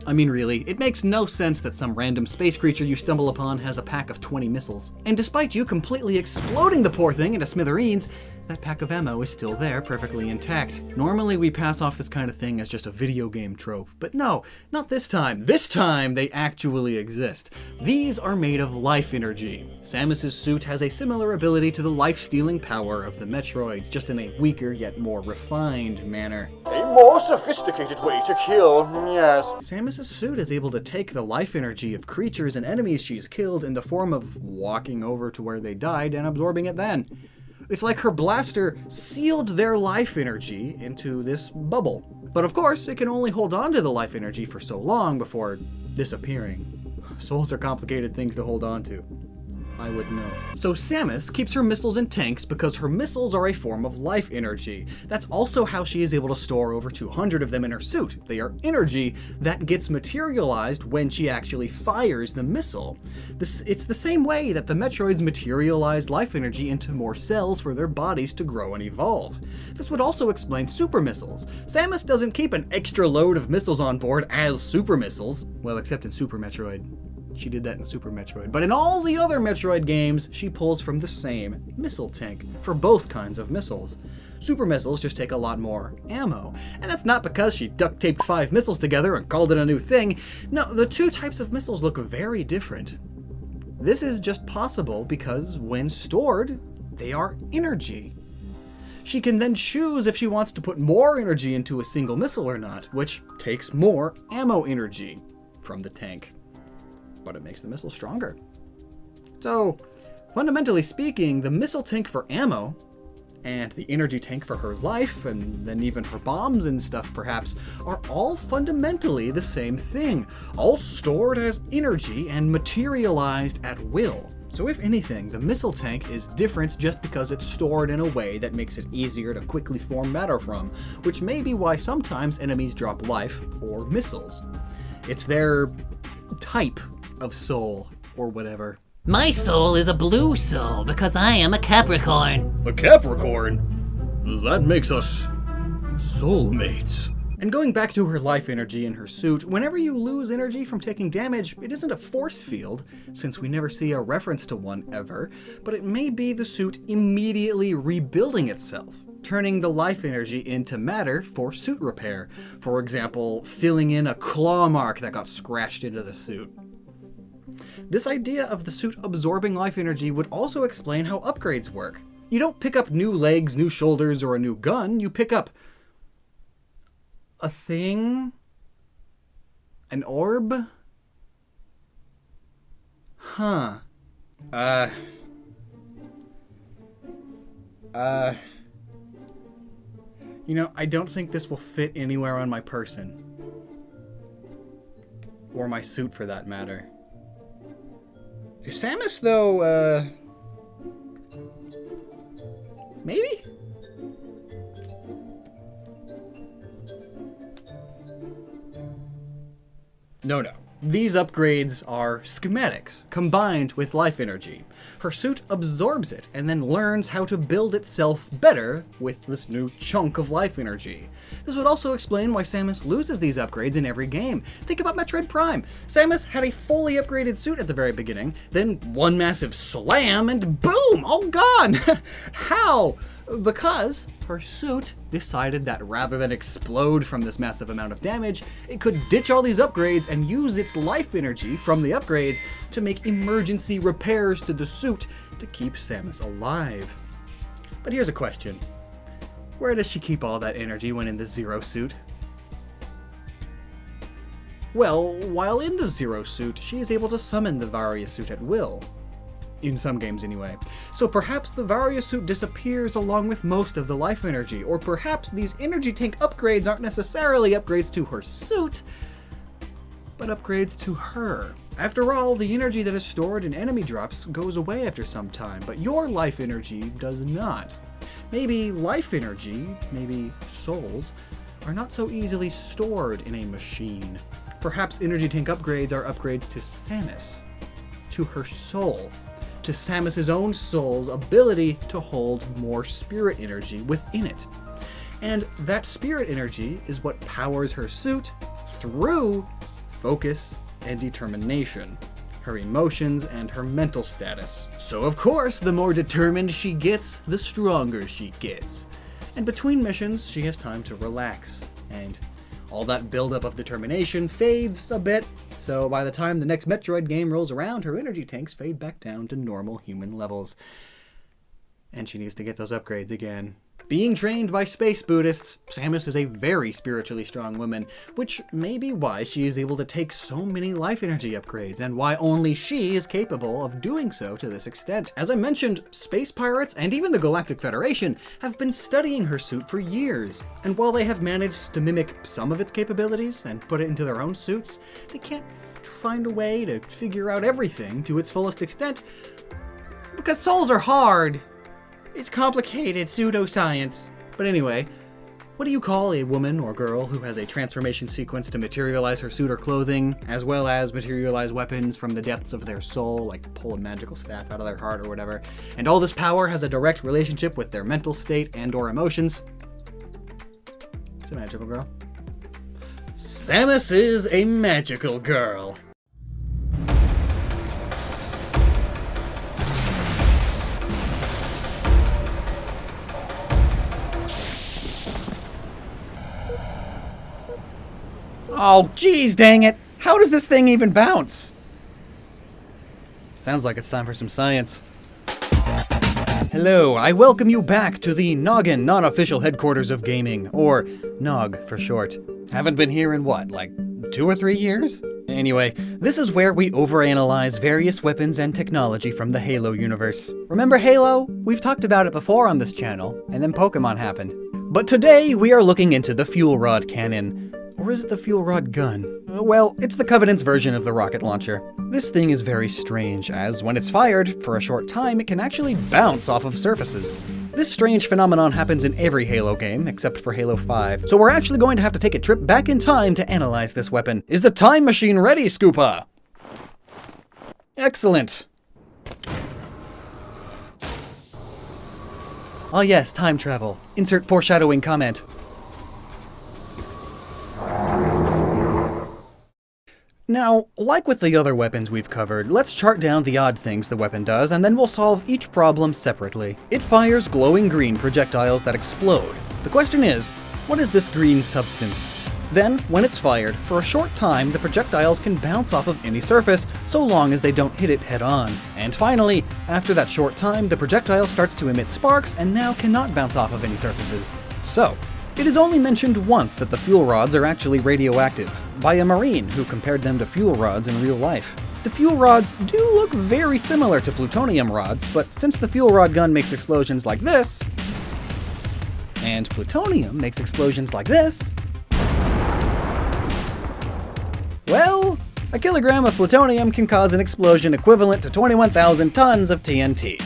I mean, really, it makes no sense that some random space creature you stumble upon has a pack of 20 missiles. And despite you completely exploding the poor thing into smithereens, that pack of ammo is still there, perfectly intact. Normally we pass off this kind of thing as just a video game trope, but no, not this time. This time they actually exist. These are made of life energy. Samus's suit has a similar ability to the life-stealing power of the Metroids, just in a weaker yet more refined manner. A more sophisticated way to kill, yes. Samus's suit is able to take the life energy of creatures and enemies she's killed in the form of walking over to where they died and absorbing it then. It's like her blaster sealed their life energy into this bubble. But of course, it can only hold on to the life energy for so long before disappearing. Souls are complicated things to hold on to. I would know. So Samus keeps her missiles in tanks because her missiles are a form of life energy. That's also how she is able to store over 200 of them in her suit. They are energy that gets materialized when she actually fires the missile. It's the same way that the Metroids materialize life energy into more cells for their bodies to grow and evolve. This would also explain super missiles. Samus doesn't keep an extra load of missiles on board as super missiles. Well, except in Super Metroid. She did that in Super Metroid. But in all the other Metroid games, she pulls from the same missile tank for both kinds of missiles. Super missiles just take a lot more ammo. And that's not because she duct taped 5 missiles together and called it a new thing. No, the two types of missiles look very different. This is just possible because when stored, they are energy. She can then choose if she wants to put more energy into a single missile or not, which takes more ammo energy from the tank. But it makes the missile stronger. So, fundamentally speaking, the missile tank for ammo, and the energy tank for her life, and then even her bombs and stuff perhaps, are all fundamentally the same thing, all stored as energy and materialized at will. So if anything, the missile tank is different just because it's stored in a way that makes it easier to quickly form matter from, which may be why sometimes enemies drop life or missiles. It's their type of soul, or whatever. My soul is a blue soul because I am a Capricorn. A Capricorn? That makes us soulmates. And going back to her life energy in her suit, whenever you lose energy from taking damage, it isn't a force field, since we never see a reference to one ever, but it may be the suit immediately rebuilding itself, turning the life energy into matter for suit repair. For example, filling in a claw mark that got scratched into the suit. This idea of the suit absorbing life energy would also explain how upgrades work. You don't pick up new legs, new shoulders, or a new gun, you pick up a thing? An orb? Huh. You know, I don't think this will fit anywhere on my person. Or my suit, for that matter. Samus, though, maybe? No. These upgrades are schematics, combined with life energy. Her suit absorbs it, and then learns how to build itself better with this new chunk of life energy. This would also explain why Samus loses these upgrades in every game. Think about Metroid Prime. Samus had a fully upgraded suit at the very beginning, then one massive slam, and boom, all gone! How? Because her suit decided that rather than explode from this massive amount of damage, it could ditch all these upgrades and use its life energy from the upgrades to make emergency repairs to the suit to keep Samus alive. But here's a question. Where does she keep all that energy when in the Zero suit? Well, while in the Zero suit, she is able to summon the Varia suit at will. In some games anyway. So perhaps the Varia suit disappears along with most of the life energy, or perhaps these energy tank upgrades aren't necessarily upgrades to her suit, but upgrades to her. After all, the energy that is stored in enemy drops goes away after some time, but your life energy does not. Maybe life energy, maybe souls, are not so easily stored in a machine. Perhaps energy tank upgrades are upgrades to Samus, to her soul, to Samus's own soul's ability to hold more spirit energy within it. And that spirit energy is what powers her suit through focus and determination, her emotions and her mental status. So of course, the more determined she gets, the stronger she gets. And between missions, she has time to relax, and all that buildup of determination fades a bit, so by the time the next Metroid game rolls around, her energy tanks fade back down to normal human levels. And she needs to get those upgrades again. Being trained by space Buddhists, Samus is a very spiritually strong woman, which may be why she is able to take so many life energy upgrades, and why only she is capable of doing so to this extent. As I mentioned, space pirates and even the Galactic Federation have been studying her suit for years, and while they have managed to mimic some of its capabilities and put it into their own suits, they can't find a way to figure out everything to its fullest extent, because souls are hard. It's complicated pseudoscience. But anyway, what do you call a woman or girl who has a transformation sequence to materialize her suit or clothing, as well as materialize weapons from the depths of their soul, like pull a magical staff out of their heart or whatever, and all this power has a direct relationship with their mental state and or emotions? It's a magical girl. Samus is a magical girl. Oh, geez, dang it. How does this thing even bounce? Sounds like it's time for some science. Hello, I welcome you back to the Noggin non-official headquarters of gaming, or Nog for short. Haven't been here in what, like 2 or 3 years? Anyway, this is where we overanalyze various weapons and technology from the Halo universe. Remember Halo? We've talked about it before on this channel, and then Pokemon happened. But today we are looking into the Fuel Rod Cannon. Or is it the Fuel Rod Gun? Well, it's the Covenant's version of the rocket launcher. This thing is very strange, as when it's fired, for a short time, it can actually bounce off of surfaces. This strange phenomenon happens in every Halo game, except for Halo 5, so we're actually going to have to take a trip back in time to analyze this weapon. Is the time machine ready, Scoopa? Excellent. Ah yes, time travel. Insert foreshadowing comment. Now, like with the other weapons we've covered, let's chart down the odd things the weapon does, and then we'll solve each problem separately. It fires glowing green projectiles that explode. The question is, what is this green substance? Then, when it's fired, for a short time, the projectiles can bounce off of any surface, so long as they don't hit it head-on. And finally, after that short time, the projectile starts to emit sparks and now cannot bounce off of any surfaces. So, it is only mentioned once that the fuel rods are actually radioactive, by a Marine who compared them to fuel rods in real life. The fuel rods do look very similar to plutonium rods, but since the fuel rod gun makes explosions like this, and plutonium makes explosions like this, well, a kilogram of plutonium can cause an explosion equivalent to 21,000 tons of TNT.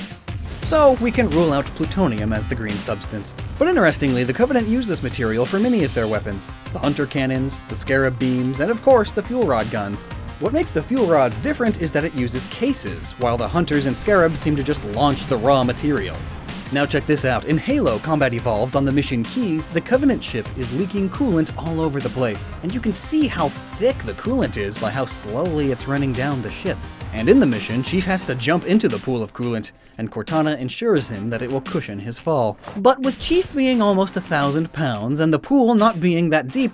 So we can rule out plutonium as the green substance. But interestingly, the Covenant use this material for many of their weapons. The hunter cannons, the scarab beams, and of course the fuel rod guns. What makes the fuel rods different is that it uses cases, while the hunters and scarabs seem to just launch the raw material. Now check this out. In Halo Combat Evolved on the mission Keys, the Covenant ship is leaking coolant all over the place. And you can see how thick the coolant is by how slowly it's running down the ship. And in the mission, Chief has to jump into the pool of coolant, and Cortana ensures him that it will cushion his fall. But with Chief being almost 1,000 pounds and the pool not being that deep,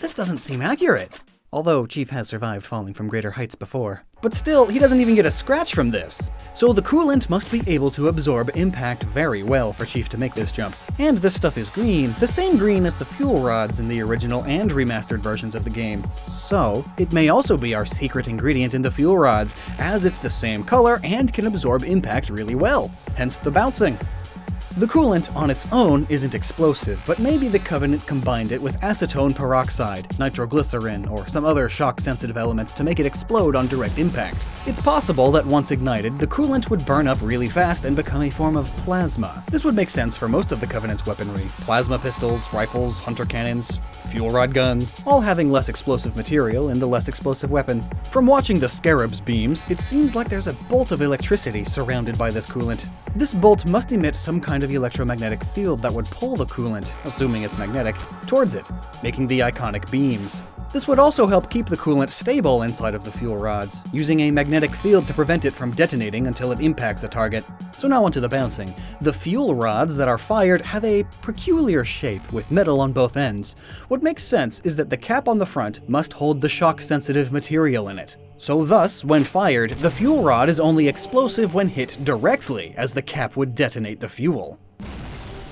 this doesn't seem accurate. Although Chief has survived falling from greater heights before. But still, he doesn't even get a scratch from this. So the coolant must be able to absorb impact very well for Chief to make this jump. And this stuff is green, the same green as the fuel rods in the original and remastered versions of the game. So, it may also be our secret ingredient in the fuel rods, as it's the same color and can absorb impact really well, hence the bouncing. The coolant on its own isn't explosive, but maybe the Covenant combined it with acetone peroxide, nitroglycerin, or some other shock-sensitive elements to make it explode on direct impact. It's possible that once ignited, the coolant would burn up really fast and become a form of plasma. This would make sense for most of the Covenant's weaponry. Plasma pistols, rifles, hunter cannons, fuel rod guns, all having less explosive material in the less explosive weapons. From watching the Scarab's beams, it seems like there's a bolt of electricity surrounded by this coolant. This bolt must emit some kind of electromagnetic field that would pull the coolant, assuming it's magnetic, towards it, making the iconic beams. This would also help keep the coolant stable inside of the fuel rods, using a magnetic field to prevent it from detonating until it impacts a target. So now onto the bouncing. The fuel rods that are fired have a peculiar shape with metal on both ends. What makes sense is that the cap on the front must hold the shock-sensitive material in it. So thus, when fired, the fuel rod is only explosive when hit directly, as the cap would detonate the fuel.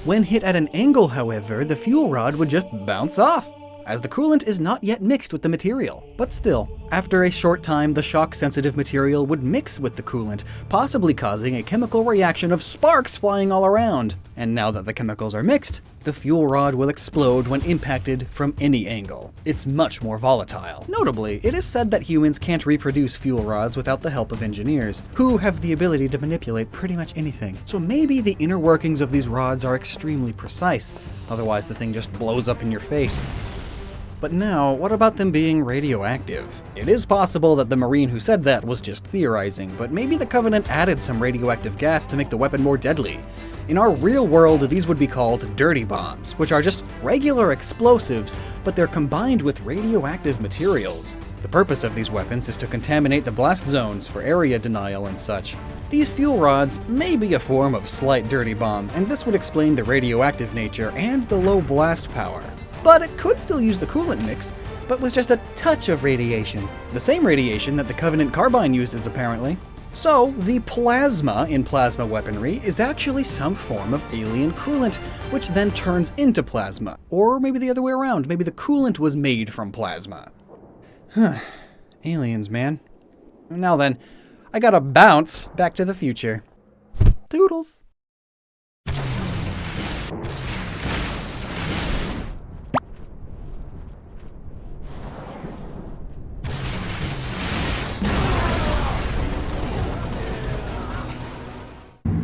When hit at an angle, however, the fuel rod would just bounce off, as the coolant is not yet mixed with the material. But still, after a short time, the shock-sensitive material would mix with the coolant, possibly causing a chemical reaction of sparks flying all around. And now that the chemicals are mixed, the fuel rod will explode when impacted from any angle. It's much more volatile. Notably, it is said that humans can't reproduce fuel rods without the help of engineers, who have the ability to manipulate pretty much anything. So maybe the inner workings of these rods are extremely precise, otherwise the thing just blows up in your face. But now, what about them being radioactive? It is possible that the Marine who said that was just theorizing, but maybe the Covenant added some radioactive gas to make the weapon more deadly. In our real world, these would be called dirty bombs, which are just regular explosives, but they're combined with radioactive materials. The purpose of these weapons is to contaminate the blast zones for area denial and such. These fuel rods may be a form of slight dirty bomb, and this would explain the radioactive nature and the low blast power. but it could still use the coolant mix, but with just a touch of radiation. The same radiation that the Covenant Carbine uses, apparently. So, the plasma in plasma weaponry is actually some form of alien coolant, which then turns into plasma. Or maybe the other way around. Maybe the coolant was made from plasma. Huh. Aliens, man. Now then, I gotta bounce back to the future. Toodles.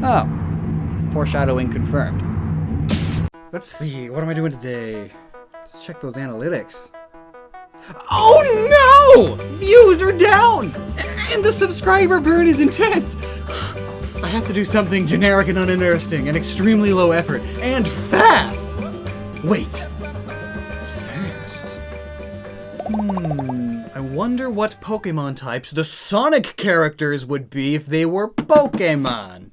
Oh. Foreshadowing confirmed. Let's see, what am I doing today? Let's check those analytics. Oh no! Views are down! And the subscriber burn is intense! I have to do something generic and uninteresting and extremely low effort and fast! Wait. Fast? I wonder what Pokemon types the Sonic characters would be if they were Pokemon.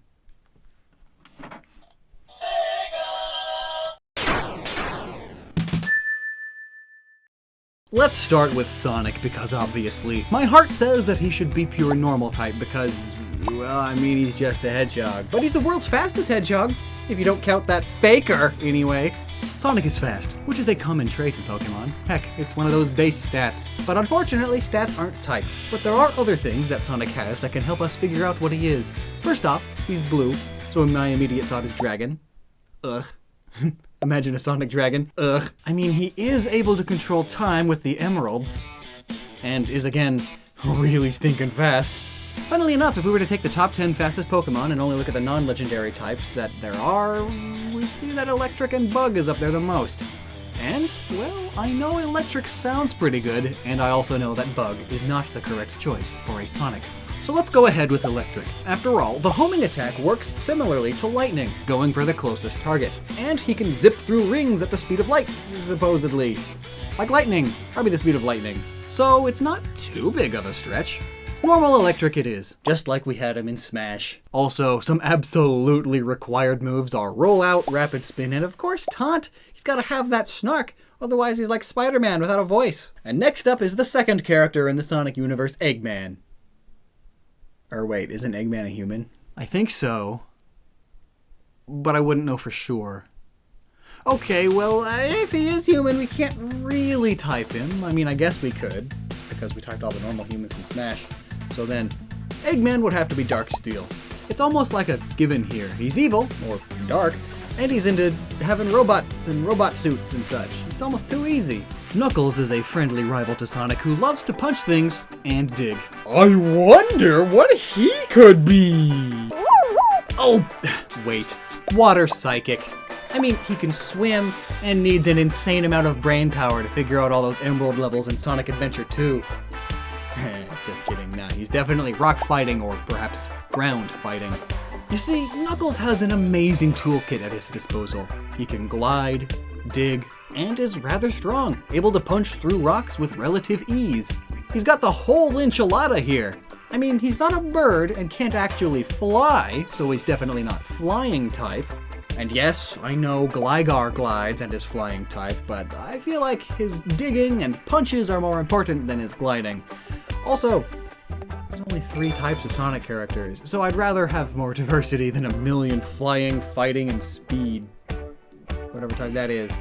Let's start with Sonic, because obviously, my heart says that he should be pure normal type because, well, I mean, he's just a hedgehog. But he's the world's fastest hedgehog, if you don't count that faker, anyway. Sonic is fast, which is a common trait in Pokemon. Heck, it's one of those base stats. But unfortunately, stats aren't type. But there are other things that Sonic has that can help us figure out what he is. First off, he's blue, so my immediate thought is dragon. Ugh. Imagine a Sonic Dragon. Ugh. I mean, he is able to control time with the emeralds. And is, again, really stinking fast. Funnily enough, if we were to take the top 10 fastest Pokemon and only look at the non-legendary types that there are, we see that Electric and Bug is up there the most. And, well, I know Electric sounds pretty good, and I also know that Bug is not the correct choice for a Sonic. So let's go ahead with Electric. After all, the homing attack works similarly to Lightning, going for the closest target. And he can zip through rings at the speed of light, supposedly. Like Lightning, probably the speed of Lightning. So it's not too big of a stretch. Normal Electric it is, just like we had him in Smash. Also, some absolutely required moves are Roll Out, Rapid Spin, and of course Taunt. He's gotta have that snark, otherwise he's like Spider-Man without a voice. And next up is the second character in the Sonic universe, Eggman. Or wait, isn't Eggman a human? I think so. But I wouldn't know for sure. Okay, well, if he is human, we can't really type him. I mean, I guess we could, because we typed all the normal humans in Smash. So then, Eggman would have to be Dark Steel. It's almost like a given here. He's evil, or dark, and he's into having robots and robot suits and such. It's almost too easy. Knuckles is a friendly rival to Sonic who loves to punch things and dig. I wonder what he could be. Oh, wait. Water Psychic. I mean, he can swim and needs an insane amount of brain power to figure out all those Emerald levels in Sonic Adventure 2. Just kidding, nah, he's definitely rock fighting or perhaps ground fighting. You see, Knuckles has an amazing toolkit at his disposal. He can glide, dig, and is rather strong, able to punch through rocks with relative ease. He's got the whole enchilada here. I mean, he's not a bird and can't actually fly, so he's definitely not flying type. And yes, I know Gligar glides and is flying type, but I feel like his digging and punches are more important than his gliding. Also, there's only 3 types of Sonic characters, so I'd rather have more diversity than a million flying, fighting, and speed. Whatever type that is.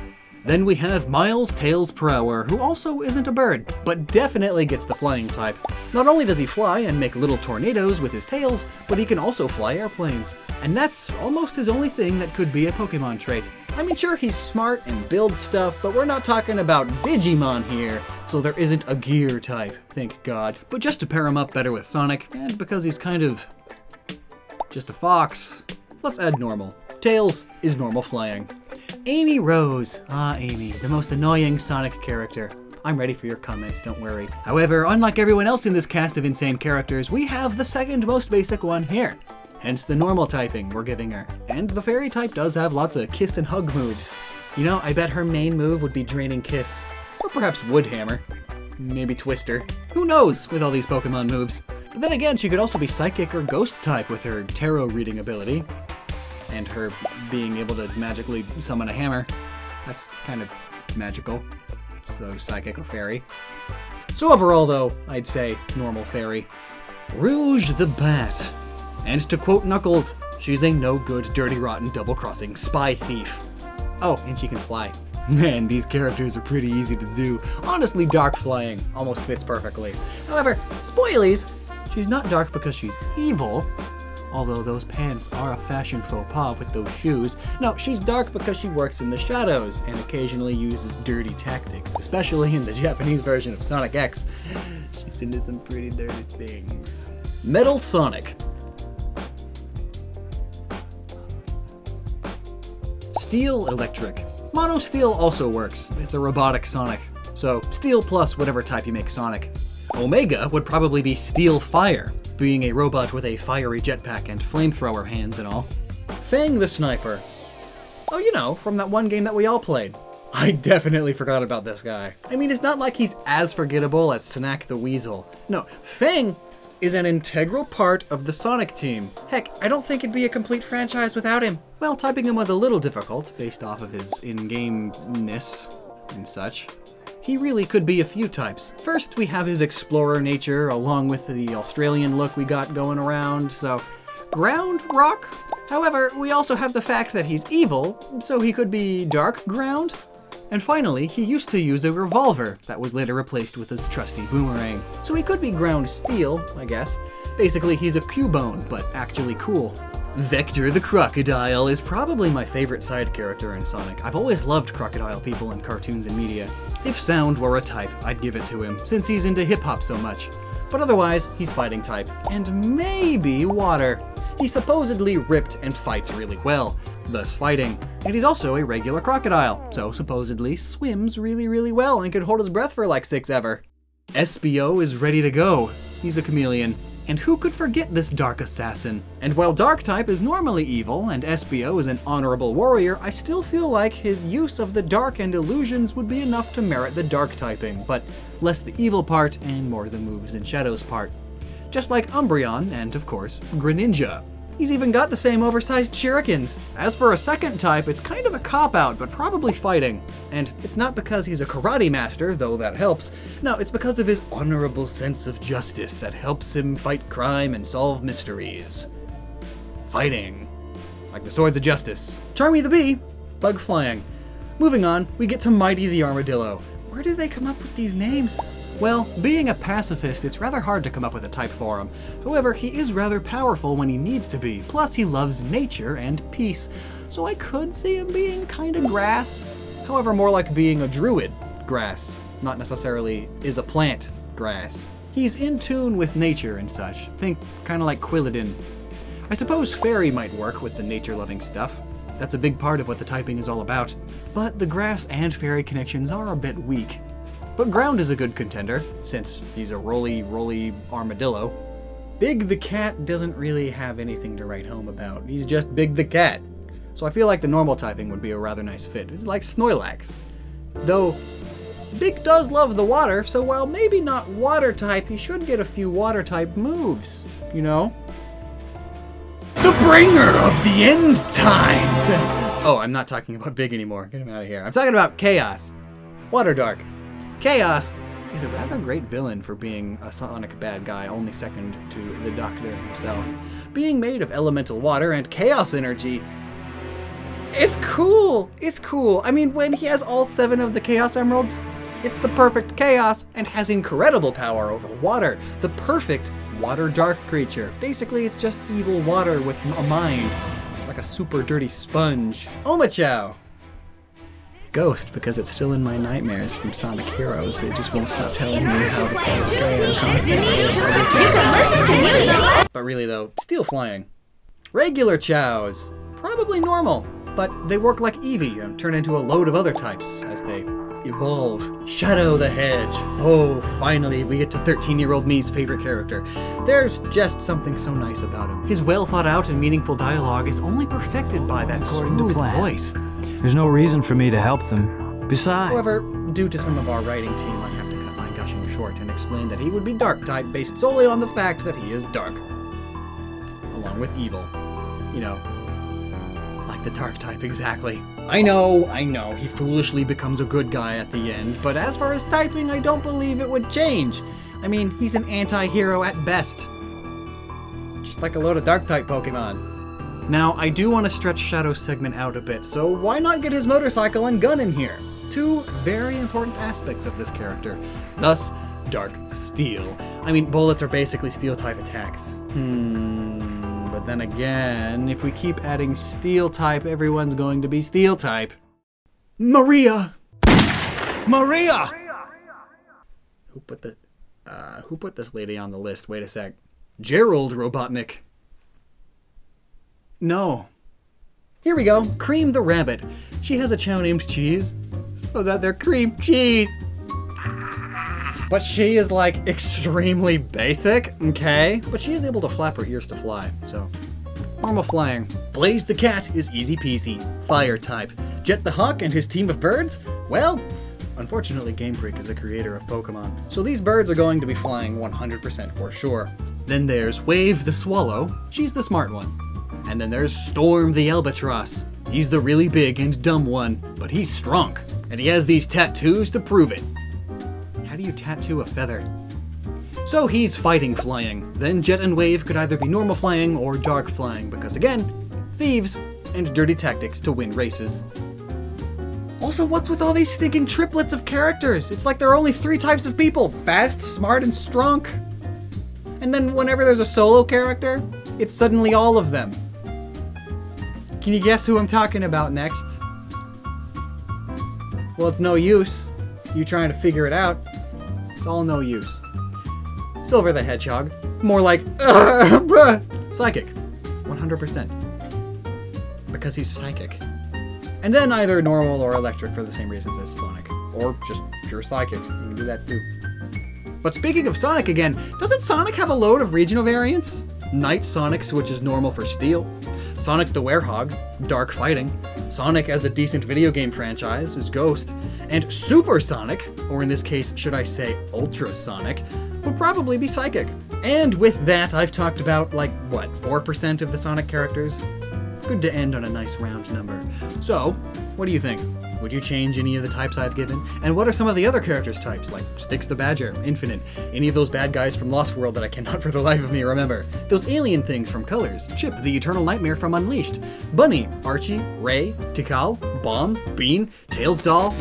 Then we have Miles Tails Prower, who also isn't a bird, but definitely gets the flying type. Not only does he fly and make little tornadoes with his tails, but he can also fly airplanes. And that's almost his only thing that could be a Pokemon trait. I mean, sure, he's smart and builds stuff, but we're not talking about Digimon here, so there isn't a gear type, thank God. But just to pair him up better with Sonic, and because he's kind of just a fox, let's add normal. Tails is normal flying. Amy Rose. Ah, Amy, the most annoying Sonic character. I'm ready for your comments, don't worry. However, unlike everyone else in this cast of insane characters, we have the second most basic one here. Hence the normal typing we're giving her. And the fairy type does have lots of kiss and hug moves. You know, I bet her main move would be Draining Kiss. Or perhaps Wood Hammer. Maybe Twister. Who knows with all these Pokemon moves. But then again, she could also be Psychic or Ghost type with her tarot reading ability. And her being able to magically summon a hammer. That's kind of magical, so psychic or fairy. So overall though, I'd say normal fairy. Rouge the Bat. And to quote Knuckles, she's a no good, dirty, rotten, double-crossing spy thief. Oh, and she can fly. Man, these characters are pretty easy to do. Honestly, dark flying almost fits perfectly. However, spoilies, she's not dark because she's evil, although those pants are a fashion faux pas with those shoes. No, she's dark because she works in the shadows and occasionally uses dirty tactics, especially in the Japanese version of Sonic X. She's into some pretty dirty things. Metal Sonic. Steel Electric. Mono Steel also works. It's a robotic Sonic. So, Steel plus whatever type you make Sonic. Omega would probably be Steel Fire, being a robot with a fiery jetpack and flamethrower hands and all. Fang the Sniper. Oh, you know, from that one game that we all played. I definitely forgot about this guy. I mean, it's not like he's as forgettable as Snack the Weasel. No, Fang is an integral part of the Sonic team. Heck, I don't think it'd be a complete franchise without him. Well, typing him was a little difficult, based off of his in-game-ness and such. He really could be a few types. First, we have his explorer nature, along with the Australian look we got going around, so ground rock. However, we also have the fact that he's evil, so he could be dark ground. And finally, he used to use a revolver that was later replaced with his trusty boomerang. So he could be ground steel, I guess. Basically, he's a Cubone, but actually cool. Vector the Crocodile is probably my favorite side character in Sonic. I've always loved crocodile people in cartoons and media. If sound were a type, I'd give it to him, since he's into hip-hop so much. But otherwise, he's fighting type, and maybe water. He's supposedly ripped and fights really well, thus fighting. And he's also a regular crocodile, so supposedly swims really, really well and could hold his breath for like 6 ever. Espio is ready to go. He's a chameleon. And who could forget this dark assassin? And while Dark type is normally evil, and Espio is an honorable warrior, I still feel like his use of the dark and illusions would be enough to merit the dark typing, but less the evil part and more the moves and shadows part. Just like Umbreon and, of course, Greninja. He's even got the same oversized shurikens. As for a second type, it's kind of a cop-out, but probably fighting. And it's not because he's a karate master, though that helps. No, it's because of his honorable sense of justice that helps him fight crime and solve mysteries. Fighting. Like the Swords of Justice. Charmy the Bee. Bug flying. Moving on, we get to Mighty the Armadillo. Where do they come up with these names? Well, being a pacifist, it's rather hard to come up with a type for him. However, he is rather powerful when he needs to be, plus he loves nature and peace, so I could see him being kinda grass. However, more like being a druid grass, not necessarily is a plant grass. He's in tune with nature and such, think kinda like Quilladin. I suppose fairy might work with the nature-loving stuff. That's a big part of what the typing is all about. But the grass and fairy connections are a bit weak. But ground is a good contender, since he's a roly armadillo. Big the Cat doesn't really have anything to write home about. He's just Big the Cat. So I feel like the normal typing would be a rather nice fit. It's like Snorlax. Though, Big does love the water, so while maybe not water type, he should get a few water type moves, you know? The bringer of the end times! Oh, I'm not talking about Big anymore. Get him out of here. I'm talking about Chaos. Water Dark. Chaos is a rather great villain for being a Sonic bad guy, only second to the Doctor himself. Being made of elemental water and chaos energy, it's cool. It's cool. I mean, when he has all 7 of the Chaos Emeralds, it's the perfect chaos and has incredible power over water. The perfect water dark creature. Basically, it's just evil water with a mind. It's like a super dirty sponge. Omochao. Ghost, because it's still in my nightmares from Sonic Heroes. It just won't stop telling me how to play this game constantly. But really though, still flying. Regular Chows. Probably normal, but they work like Eevee and turn into a load of other types as they evolve. Shadow the Hedge. Oh, finally, we get to 13-year-old me's favorite character. There's just something so nice about him. His well thought out and meaningful dialogue is only perfected by that smooth voice. There's no reason for me to help them. Besides... However, due to some of our writing team, I have to cut my gushing short and explain that he would be dark type based solely on the fact that he is dark. Along with evil. You know, Like the dark type, exactly. I know, he foolishly becomes a good guy at the end, but as far as typing, I don't believe it would change. I mean, he's an anti-hero at best. Just like a load of dark type Pokemon. Now, I do want to stretch Shadow's segment out a bit, so why not get his motorcycle and gun in here? Two very important aspects of this character. Thus, Dark Steel. I mean, bullets are basically Steel-type attacks. But then again, if we keep adding Steel-type, everyone's going to be Steel-type. Maria! Maria! Who put this lady on the list? Wait a sec. Gerald Robotnik. No. Here we go. Cream the Rabbit. She has a chow named Cheese, so that they're cream cheese. But she is like extremely basic, okay? But she is able to flap her ears to fly, so normal flying. Blaze the Cat is easy peasy, fire type. Jet the Hawk and his team of birds? Well, unfortunately Game Freak is the creator of Pokemon, so these birds are going to be flying 100% for sure. Then there's Wave the Swallow, she's the smart one. And then there's Storm the Albatross. He's the really big and dumb one, but he's strong, and he has these tattoos to prove it. How do you tattoo a feather? So he's fighting flying. Then Jet and Wave could either be normal flying or dark flying, because again, thieves and dirty tactics to win races. Also, what's with all these stinking triplets of characters? It's like there are only 3 types of people: fast, smart, and strong. And then whenever there's a solo character, it's suddenly all of them. Can you guess who I'm talking about next? Well, it's no use you trying to figure it out. It's all no use. Silver the Hedgehog. More like psychic. 100%. Because he's psychic. And then either normal or electric for the same reasons as Sonic. Or just pure psychic. You can do that too. But speaking of Sonic again, doesn't Sonic have a load of regional variants? Night Sonic, which is normal for Steel. Sonic the Werehog, dark fighting. Sonic as a decent video game franchise is Ghost. And Super Sonic, or in this case, should I say Ultra Sonic, would probably be Psychic. And with that, I've talked about, like, what, 4% of the Sonic characters? Good to end on a nice round number. So, what do you think? Would you change any of the types I've given? And what are some of the other characters' types, like Styx the Badger, Infinite, any of those bad guys from Lost World that I cannot for the life of me remember, those alien things from Colors, Chip the Eternal Nightmare from Unleashed, Bunny, Archie, Ray, Tikal, Bomb, Bean, Tails Doll.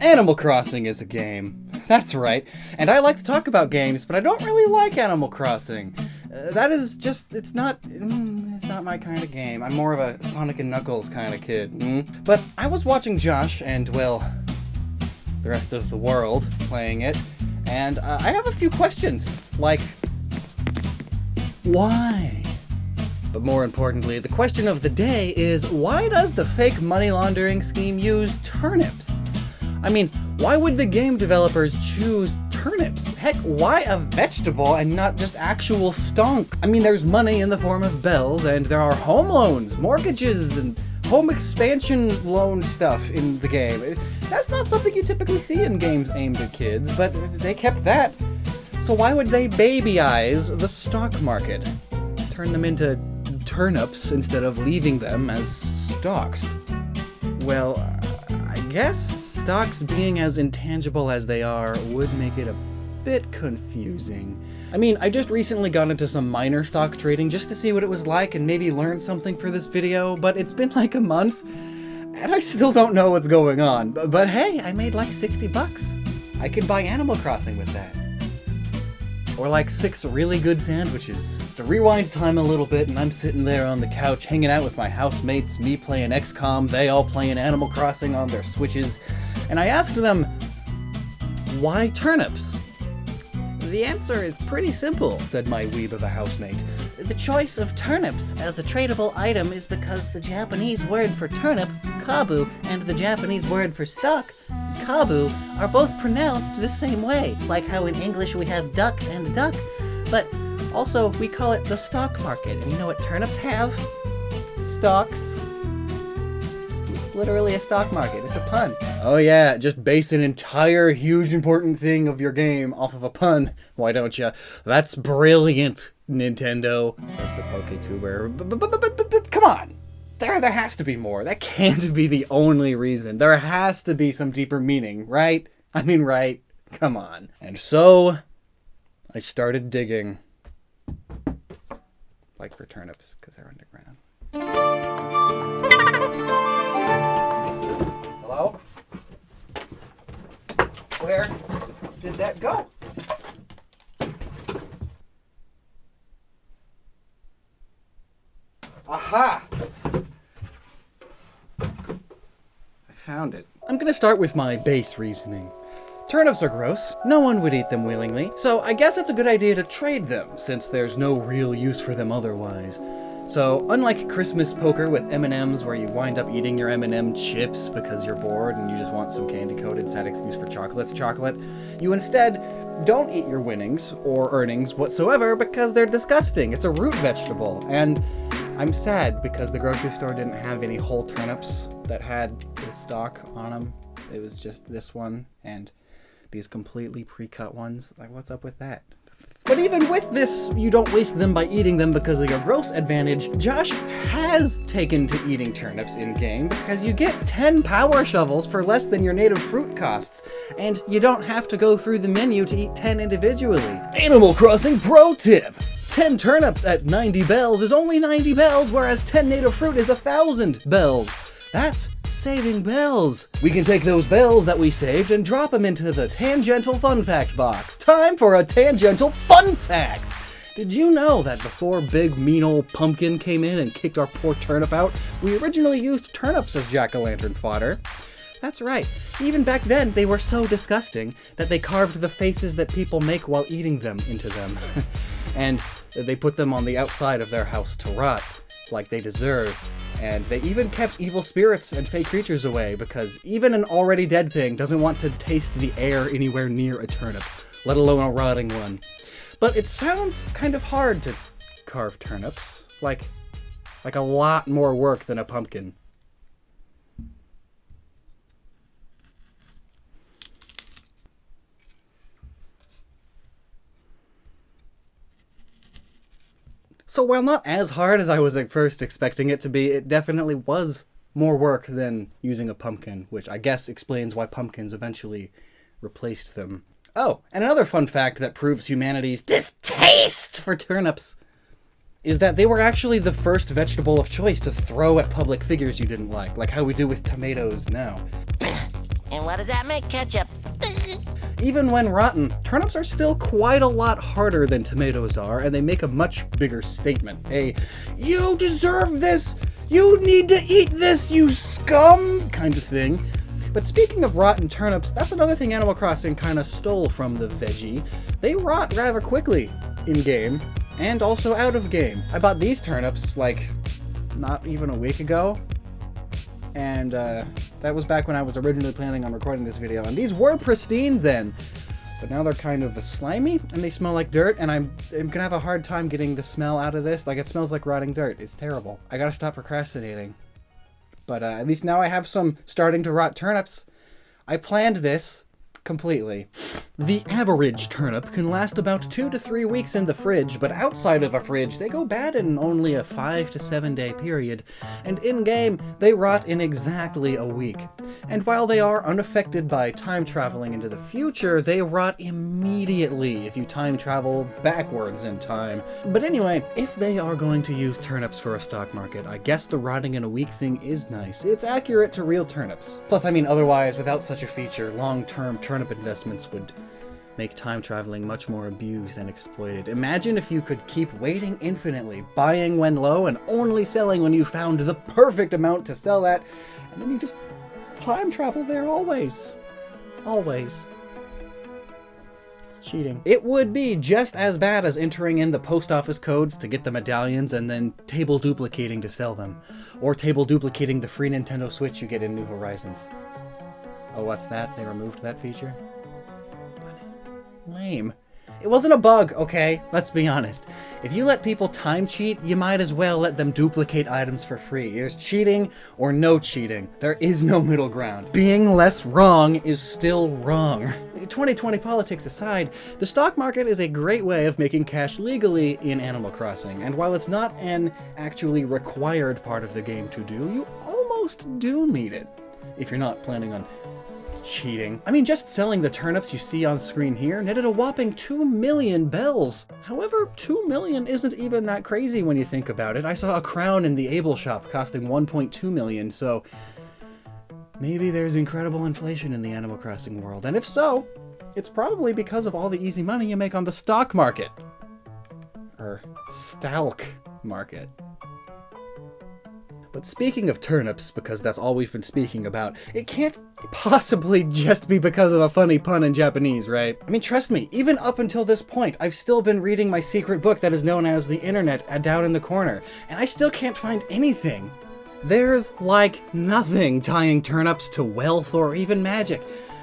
Animal Crossing is a game. That's right. And I like to talk about games, but I don't really like Animal Crossing. That is just, it's not my kind of game. I'm more of a Sonic and Knuckles kind of kid. But I was watching Josh and, well, the rest of the world playing it, and I have a few questions, like, why? But more importantly, the question of the day is, why does the fake money laundering scheme use turnips? I mean, why would the game developers choose turnips? Heck, why a vegetable and not just actual stonk? I mean, there's money in the form of bells, and there are home loans, mortgages, and home expansion loan stuff in the game. That's not something you typically see in games aimed at kids, but they kept that. So why would they baby eyes the stock market? Turn them into turnips instead of leaving them as stocks? Well, I guess stocks being as intangible as they are would make it a bit confusing. I mean, I just recently got into some minor stock trading just to see what it was like and maybe learn something for this video, but it's been like a month, and I still don't know what's going on. But hey, I made like 60 bucks. I could buy Animal Crossing with that. Or like 6 really good sandwiches. To rewind time a little bit, and I'm sitting there on the couch hanging out with my housemates, me playing XCOM, they all playing Animal Crossing on their Switches, and I asked them, why turnips? The answer is pretty simple, said my weeb of a housemate. The choice of turnips as a tradable item is because the Japanese word for turnip, kabu, and the Japanese word for stock, kabu, are both pronounced the same way, like how in English we have duck and duck, but also we call it the stock market. And you know what turnips have? Stocks. Let's It's literally a stock market. It's a pun. Oh yeah, just base an entire huge important thing of your game off of a pun. Why don't you? That's brilliant, Nintendo, says the Poketuber. But come on. There has to be more. That can't be the only reason. There has to be some deeper meaning, right? I mean, right? Come on. And so, I started digging. Like for turnips, because they're underground. Hello? Where did that go? Aha! I found it. I'm gonna start with my base reasoning. Turnips are gross. No one would eat them willingly, so I guess it's a good idea to trade them, since there's no real use for them otherwise. So, unlike Christmas poker with M&Ms where you wind up eating your M&M chips because you're bored and you just want some candy-coated sad excuse for chocolate, you instead don't eat your winnings or earnings whatsoever because they're disgusting. It's a root vegetable, and I'm sad because the grocery store didn't have any whole turnips that had the stalk on them. It was just this one and these completely pre-cut ones. Like, what's up with that? But even with this, you don't waste them by eating them because of your gross advantage, Josh has taken to eating turnips in-game because you get 10 power shovels for less than your native fruit costs, and you don't have to go through the menu to eat 10 individually. Animal Crossing pro tip! 10 turnips at 90 bells is only 90 bells, whereas 10 native fruit is 1,000 bells. That's saving bells. We can take those bells that we saved and drop them into the tangential fun fact box. Time for a tangential fun fact. Did you know that before big mean old pumpkin came in and kicked our poor turnip out, we originally used turnips as jack-o'-lantern fodder? That's right. Even back then, they were so disgusting that they carved the faces that people make while eating them into them. And they put them on the outside of their house to rot, like they deserve. And they even kept evil spirits and fey creatures away, because even an already dead thing doesn't want to taste the air anywhere near a turnip, let alone a rotting one. But it sounds kind of hard to carve turnips, like a lot more work than a pumpkin. So while not as hard as I was at first expecting it to be, it definitely was more work than using a pumpkin, which I guess explains why pumpkins eventually replaced them. Oh, and another fun fact that proves humanity's distaste for turnips is that they were actually the first vegetable of choice to throw at public figures you didn't like how we do with tomatoes now. And what does that make, ketchup? Even when rotten, turnips are still quite a lot harder than tomatoes are, and they make a much bigger statement. You deserve this! You need to eat this, you scum! Kind of thing. But speaking of rotten turnips, that's another thing Animal Crossing kinda stole from the veggie. They rot rather quickly in-game, and also out of game. I bought these turnips, not even a week ago, and that was back when I was originally planning on recording this video, and these were pristine then, but now they're kind of slimy, and they smell like dirt, and I'm gonna have a hard time getting the smell out of this. It smells like rotting dirt. It's terrible. I gotta stop procrastinating. But at least now I have some starting to rot turnips. I planned this completely. The average turnip can last about 2 to 3 weeks in the fridge, but outside of a fridge, they go bad in only a 5 to 7 day period, and in-game, they rot in exactly a week. And while they are unaffected by time traveling into the future, they rot immediately if you time travel backwards in time. But anyway, if they are going to use turnips for a stock market, I guess the rotting in a week thing is nice. It's accurate to real turnips. Plus, otherwise, without such a feature, long-term turnip investments would make time traveling much more abused and exploited. Imagine if you could keep waiting infinitely, buying when low and only selling when you found the perfect amount to sell at, and then you just time travel there always. Always. It's cheating. It would be just as bad as entering in the post office codes to get the medallions and then table duplicating to sell them, or table duplicating the free Nintendo Switch you get in New Horizons. Oh, what's that? They removed that feature? Lame. It wasn't a bug, okay? Let's be honest. If you let people time cheat, you might as well let them duplicate items for free. There's cheating or no cheating. There is no middle ground. Being less wrong is still wrong. 2020 politics aside, the stock market is a great way of making cash legally in Animal Crossing, and while it's not an actually required part of the game to do, you almost do need it, if you're not planning on cheating. I mean, just selling the turnips you see on screen here netted a whopping 2 million bells. However, 2 million isn't even that crazy when you think about it. I saw a crown in the Able shop costing 1.2 million, so maybe there's incredible inflation in the Animal Crossing world. And if so, it's probably because of all the easy money you make on the stock market. Or stalk market. But speaking of turnips, because that's all we've been speaking about, it can't possibly just be because of a funny pun in Japanese, right? I mean, trust me, even up until this point, I've still been reading my secret book that is known as the Internet down in the corner, and I still can't find anything. There's, like, nothing tying turnips to wealth or even magic.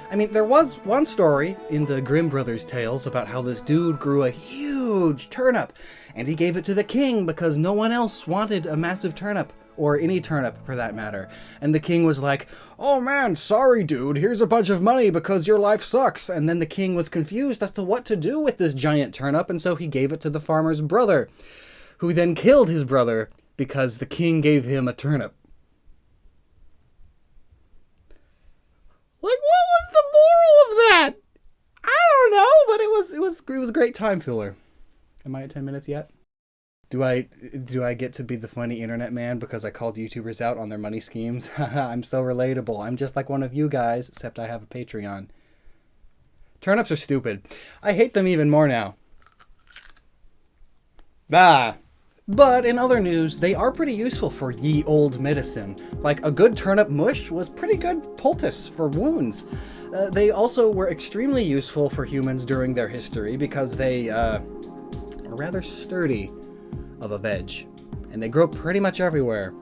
I mean, there was one story in the Grimm Brothers tales about how this dude grew a huge turnip, and he gave it to the king because no one else wanted a massive turnip. Or any turnip, for that matter. And the king was like, "Oh man, sorry dude, here's a bunch of money because your life sucks." And then the king was confused as to what to do with this giant turnip, and so he gave it to the farmer's brother, who then killed his brother because the king gave him a turnip. Like, what was the moral of that? I don't know, but it was a great time filler. Am I at 10 minutes yet? Do I get to be the funny internet man because I called YouTubers out on their money schemes? I'm so relatable. I'm just like one of you guys, except I have a Patreon. Turnips are stupid. I hate them even more now. But in other news, they are pretty useful for ye old medicine. Like, a good turnip mush was pretty good poultice for wounds. They also were extremely useful for humans during their history because they are rather sturdy of a veg, and they grow pretty much everywhere.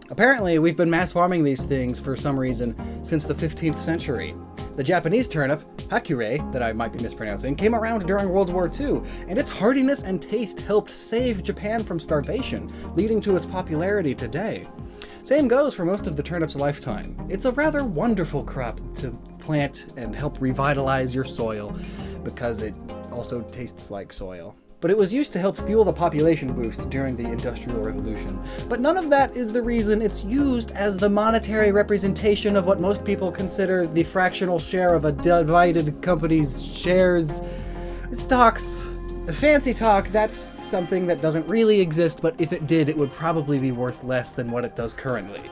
Apparently, we've been mass farming these things for some reason since the 15th century. The Japanese turnip, Hakure, that I might be mispronouncing, came around during World War II, and its hardiness and taste helped save Japan from starvation, leading to its popularity today. Same goes for most of the turnip's lifetime. It's a rather wonderful crop to plant and help revitalize your soil, because it also tastes like soil. But it was used to help fuel the population boost during the Industrial Revolution. But none of that is the reason it's used as the monetary representation of what most people consider the fractional share of a divided company's shares. Stocks. Fancy talk, that's something that doesn't really exist, but if it did, it would probably be worth less than what it does currently.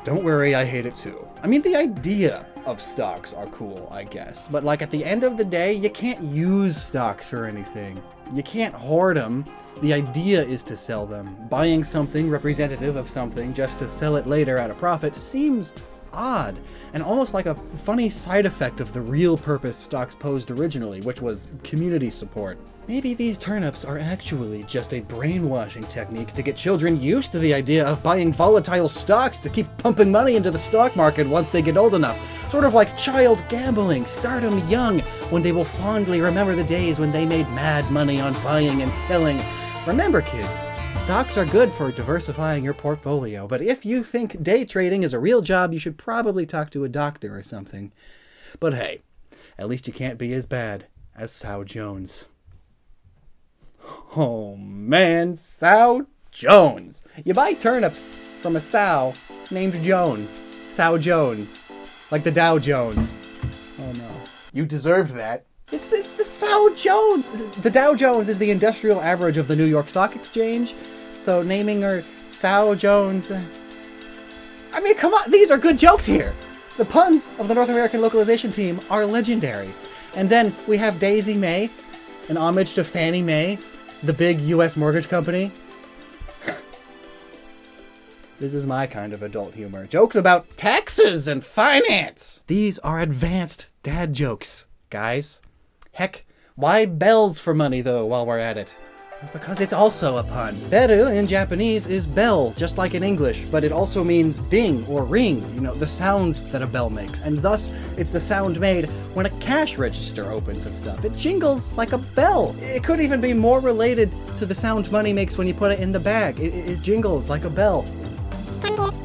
Don't worry, I hate it too. I mean, the idea of stocks are cool, I guess. But like at the end of the day, you can't use stocks for anything. You can't hoard them. The idea is to sell them. Buying something representative of something just to sell it later at a profit seems odd, and almost like a funny side effect of the real purpose stocks posed originally, which was community support. Maybe these turnips are actually just a brainwashing technique to get children used to the idea of buying volatile stocks to keep pumping money into the stock market once they get old enough. Sort of like child gambling. Start them young, when they will fondly remember the days when they made mad money on buying and selling. Remember, kids, stocks are good for diversifying your portfolio, but if you think day trading is a real job, you should probably talk to a doctor or something. But hey, at least you can't be as bad as Sow Jones. Oh man, Sow Jones! You buy turnips from a sow named Jones. Sow Jones. Like the Dow Jones. Oh no. You deserved that. It's the Sow Jones! The Dow Jones is the industrial average of the New York Stock Exchange, so naming her Sow Jones... I mean, come on, these are good jokes here! The puns of the North American localization team are legendary. And then we have Daisy May, an homage to Fannie Mae, the big U.S. mortgage company. This is my kind of adult humor. Jokes about taxes and finance! These are advanced dad jokes, guys. Heck, why bells for money, though, while we're at it? Because it's also a pun. Beru in Japanese is bell, just like in English, but it also means ding or ring, the sound that a bell makes. And thus, it's the sound made when a cash register opens and stuff. It jingles like a bell. It could even be more related to the sound money makes when you put it in the bag. It jingles like a bell.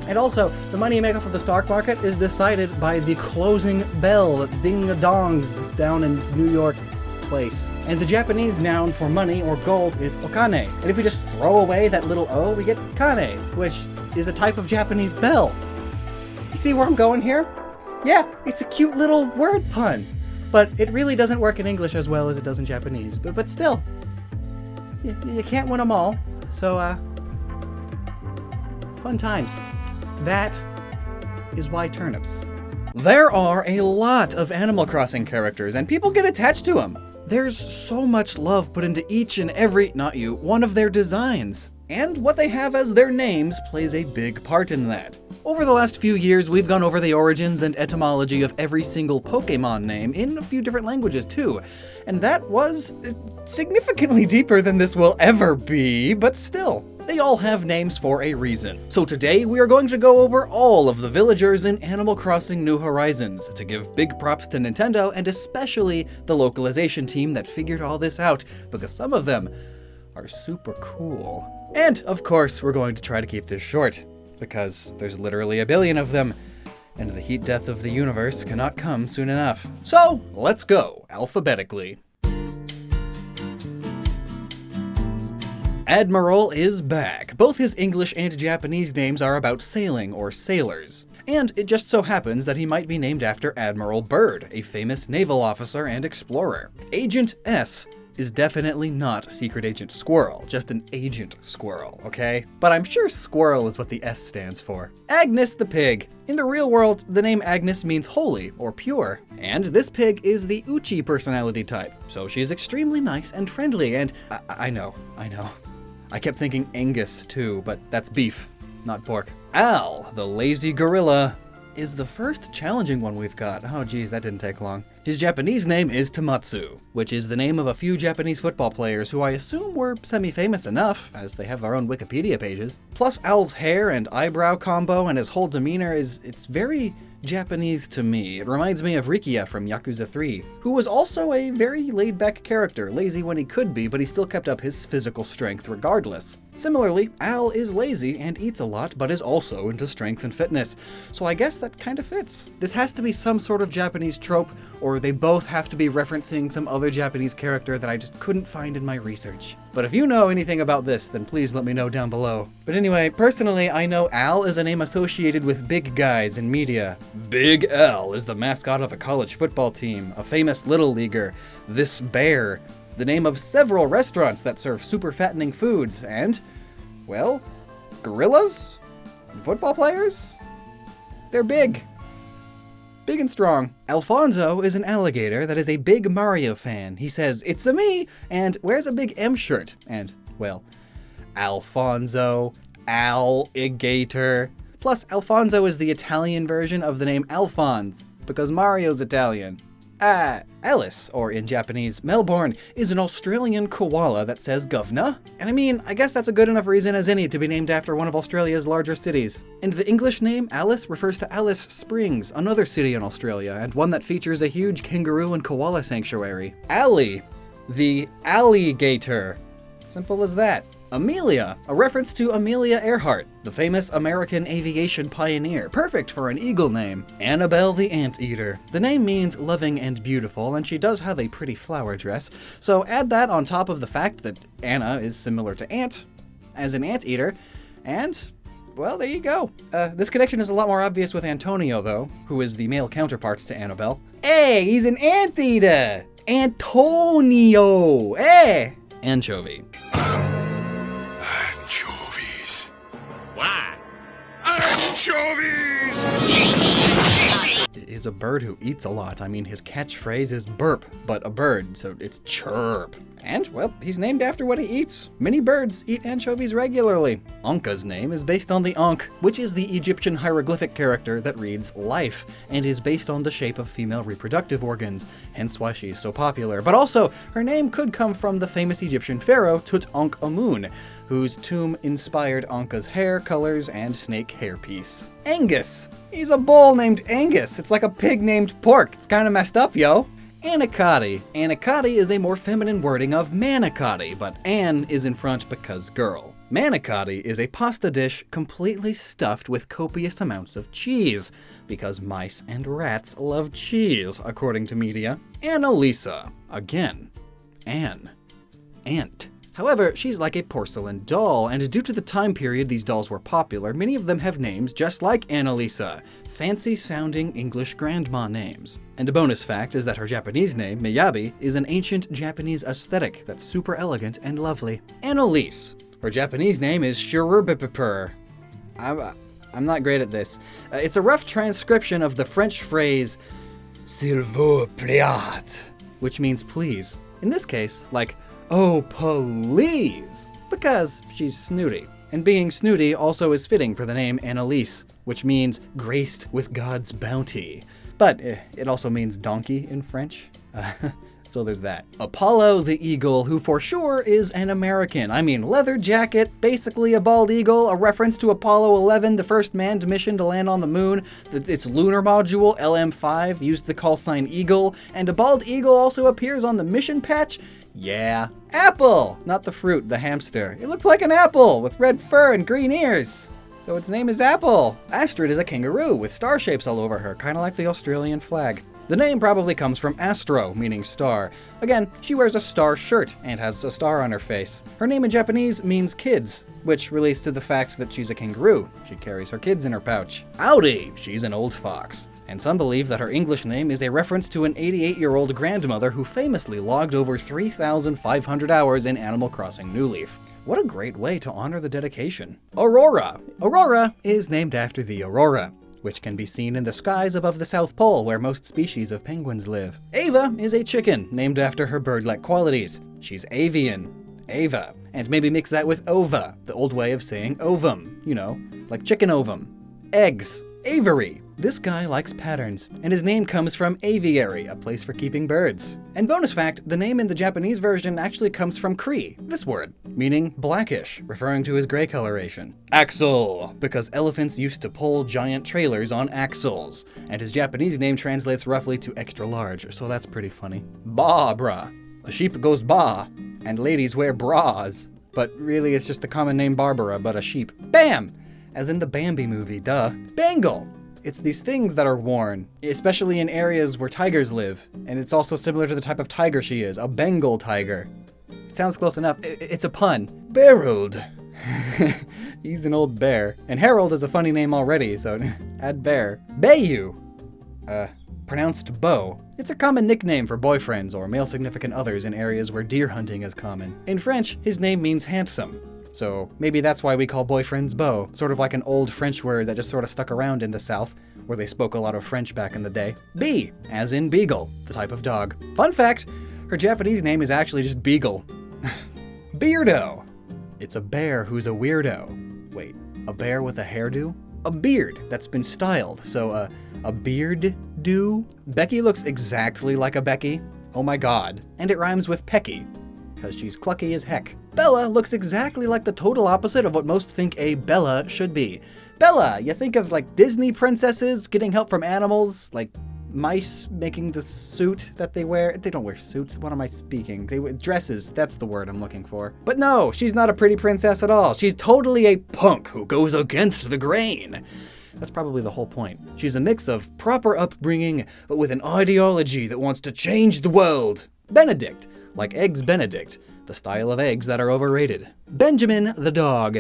And also, the money you make off of the stock market is decided by the closing bell that ding-a-dongs down in New York place. And the Japanese noun for money or gold is okane. And if we just throw away that little o, we get kane, which is a type of Japanese bell. You see where I'm going here? Yeah, it's a cute little word pun. But it really doesn't work in English as well as it does in Japanese. But still, you can't win them all. So, fun times. That is why turnips. There are a lot of Animal Crossing characters, and people get attached to them. There's so much love put into each and every, one of their designs. And what they have as their names plays a big part in that. Over the last few years, we've gone over the origins and etymology of every single Pokemon name in a few different languages too. And that was significantly deeper than this will ever be, but still. They all have names for a reason. So today we are going to go over all of the villagers in Animal Crossing New Horizons to give big props to Nintendo and especially the localization team that figured all this out, because some of them are super cool. And of course we're going to try to keep this short, because there's literally a billion of them, and the heat death of the universe cannot come soon enough. So let's go alphabetically. Admiral is back. Both his English and Japanese names are about sailing or sailors. And it just so happens that he might be named after Admiral Byrd, a famous naval officer and explorer. Agent S is definitely not Secret Agent Squirrel, just an Agent Squirrel, okay? But I'm sure Squirrel is what the S stands for. Agnes the pig. In the real world, the name Agnes means holy or pure. And this pig is the Uchi personality type, so she's extremely nice and friendly, and I know. I kept thinking Angus too, but that's beef, not pork. Al, the lazy gorilla, is the first challenging one we've got. Oh geez, that didn't take long. His Japanese name is Tamatsu, which is the name of a few Japanese football players who I assume were semi-famous enough, as they have their own Wikipedia pages. Plus Al's hair and eyebrow combo and his whole demeanor it's very Japanese to me. It reminds me of Rikiya from Yakuza 3, who was also a very laid-back character, lazy when he could be, but he still kept up his physical strength regardless. Similarly, Al is lazy and eats a lot, but is also into strength and fitness, so I guess that kind of fits. This has to be some sort of Japanese trope, or they both have to be referencing some other Japanese character that I just couldn't find in my research. But if you know anything about this, then please let me know down below. But anyway, personally, I know Al is a name associated with big guys in media. Big Al is the mascot of a college football team, a famous little leaguer, this bear, the name of several restaurants that serve super fattening foods, and, well, gorillas? And football players? They're big. Big and strong. Alfonso is an alligator that is a big Mario fan. He says, "It's-a me," and wears a big M shirt. And, well, Alfonso, alligator. Plus, Alfonso is the Italian version of the name Alphonse, because Mario's Italian. Alice, or in Japanese, Melbourne, is an Australian koala that says governor. And I mean, I guess that's a good enough reason as any to be named after one of Australia's larger cities. And the English name Alice refers to Alice Springs, another city in Australia, and one that features a huge kangaroo and koala sanctuary. Allie, the alligator. Simple as that. Amelia, a reference to Amelia Earhart, the famous American aviation pioneer, perfect for an eagle name. Annabelle the Anteater. The name means loving and beautiful, and she does have a pretty flower dress, so add that on top of the fact that Anna is similar to ant, as an anteater, and, well, there you go. This connection is a lot more obvious with Antonio, though, who is the male counterpart to Annabelle. Hey, he's an anteater! Antonio! Hey! Anchovy. Anchovies. Why? Anchovies! is a bird who eats a lot. I mean, his catchphrase is burp, but a bird, so it's chirp. And, well, he's named after what he eats. Many birds eat anchovies regularly. Anka's name is based on the Ankh, which is the Egyptian hieroglyphic character that reads life, and is based on the shape of female reproductive organs, hence why she's so popular. But also, her name could come from the famous Egyptian pharaoh Tutankhamun, whose tomb inspired Anka's hair colors and snake hairpiece. Angus! He's a bull named Angus. It's like a pig named Pork. It's kinda messed up, yo. Anicotti. Anicotti is a more feminine wording of manicotti, but Anne is in front because girl. Manicotti is a pasta dish completely stuffed with copious amounts of cheese, because mice and rats love cheese, according to media. Annalisa. Again. Anne. Ant. However, she's like a porcelain doll, and due to the time period these dolls were popular, many of them have names just like Annalisa, fancy-sounding English grandma names. And a bonus fact is that her Japanese name, Miyabi, is an ancient Japanese aesthetic that's super elegant and lovely. Annalise. Her Japanese name is Shurubipipur. I'm not great at this. It's a rough transcription of the French phrase, s'il vous plaît, which means please. In this case, like, oh, please, because she's snooty. And being snooty also is fitting for the name Annalise, which means graced with God's bounty. But it also means donkey in French. So there's that. Apollo the Eagle, who for sure is an American. I mean, leather jacket, basically a bald eagle, a reference to Apollo 11, the first manned mission to land on the moon. Its lunar module, LM5, used the call sign Eagle, and a bald eagle also appears on the mission patch. Yeah. Apple! Not the fruit, the hamster. It looks like an apple with red fur and green ears. So its name is Apple. Astrid is a kangaroo with star shapes all over her, kind of like the Australian flag. The name probably comes from astro, meaning star. Again, she wears a star shirt and has a star on her face. Her name in Japanese means kids, which relates to the fact that she's a kangaroo. She carries her kids in her pouch. Audi! She's an old fox. And some believe that her English name is a reference to an 88-year-old grandmother who famously logged over 3,500 hours in Animal Crossing New Leaf. What a great way to honor the dedication. Aurora. Aurora is named after the aurora, which can be seen in the skies above the South Pole where most species of penguins live. Ava is a chicken, named after her bird-like qualities. She's avian. Ava. And maybe mix that with ova, the old way of saying ovum, you know, like chicken ovum. Eggs. Aviary. This guy likes patterns, and his name comes from aviary, a place for keeping birds. And bonus fact, the name in the Japanese version actually comes from Cree, this word, meaning blackish, referring to his gray coloration. Axel, because elephants used to pull giant trailers on axles, and his Japanese name translates roughly to extra large, so that's pretty funny. Barbara. A sheep goes ba, and ladies wear bras. But really it's just the common name Barbara, but a sheep. Bam! As in the Bambi movie, duh. Bangle! It's these things that are worn, especially in areas where tigers live, and it's also similar to the type of tiger she is, a Bengal tiger. It sounds close enough. It's a pun. Harold. He's an old bear. And Harold is a funny name already, so add bear. Bayou. Pronounced bow. It's a common nickname for boyfriends or male significant others in areas where deer hunting is common. In French, his name means handsome. So maybe that's why we call boyfriends beaux, sort of like an old French word that just sort of stuck around in the South, where they spoke a lot of French back in the day. Bee, as in beagle, the type of dog. Fun fact, her Japanese name is actually just Beagle. Beardo. It's a bear who's a weirdo. Wait, a bear with a hairdo? A beard that's been styled, so a beard do? Becky looks exactly like a Becky. Oh my god. And it rhymes with pecky, because she's clucky as heck. Bella looks exactly like the total opposite of what most think a Bella should be. Bella, you think of like Disney princesses getting help from animals, like mice making the suit that they wear. They don't wear suits, what am I speaking? They wear dresses, that's the word I'm looking for. But no, she's not a pretty princess at all. She's totally a punk who goes against the grain. That's probably the whole point. She's a mix of proper upbringing, but with an ideology that wants to change the world. Benedict, like Eggs Benedict, the style of eggs that are overrated. Benjamin the dog.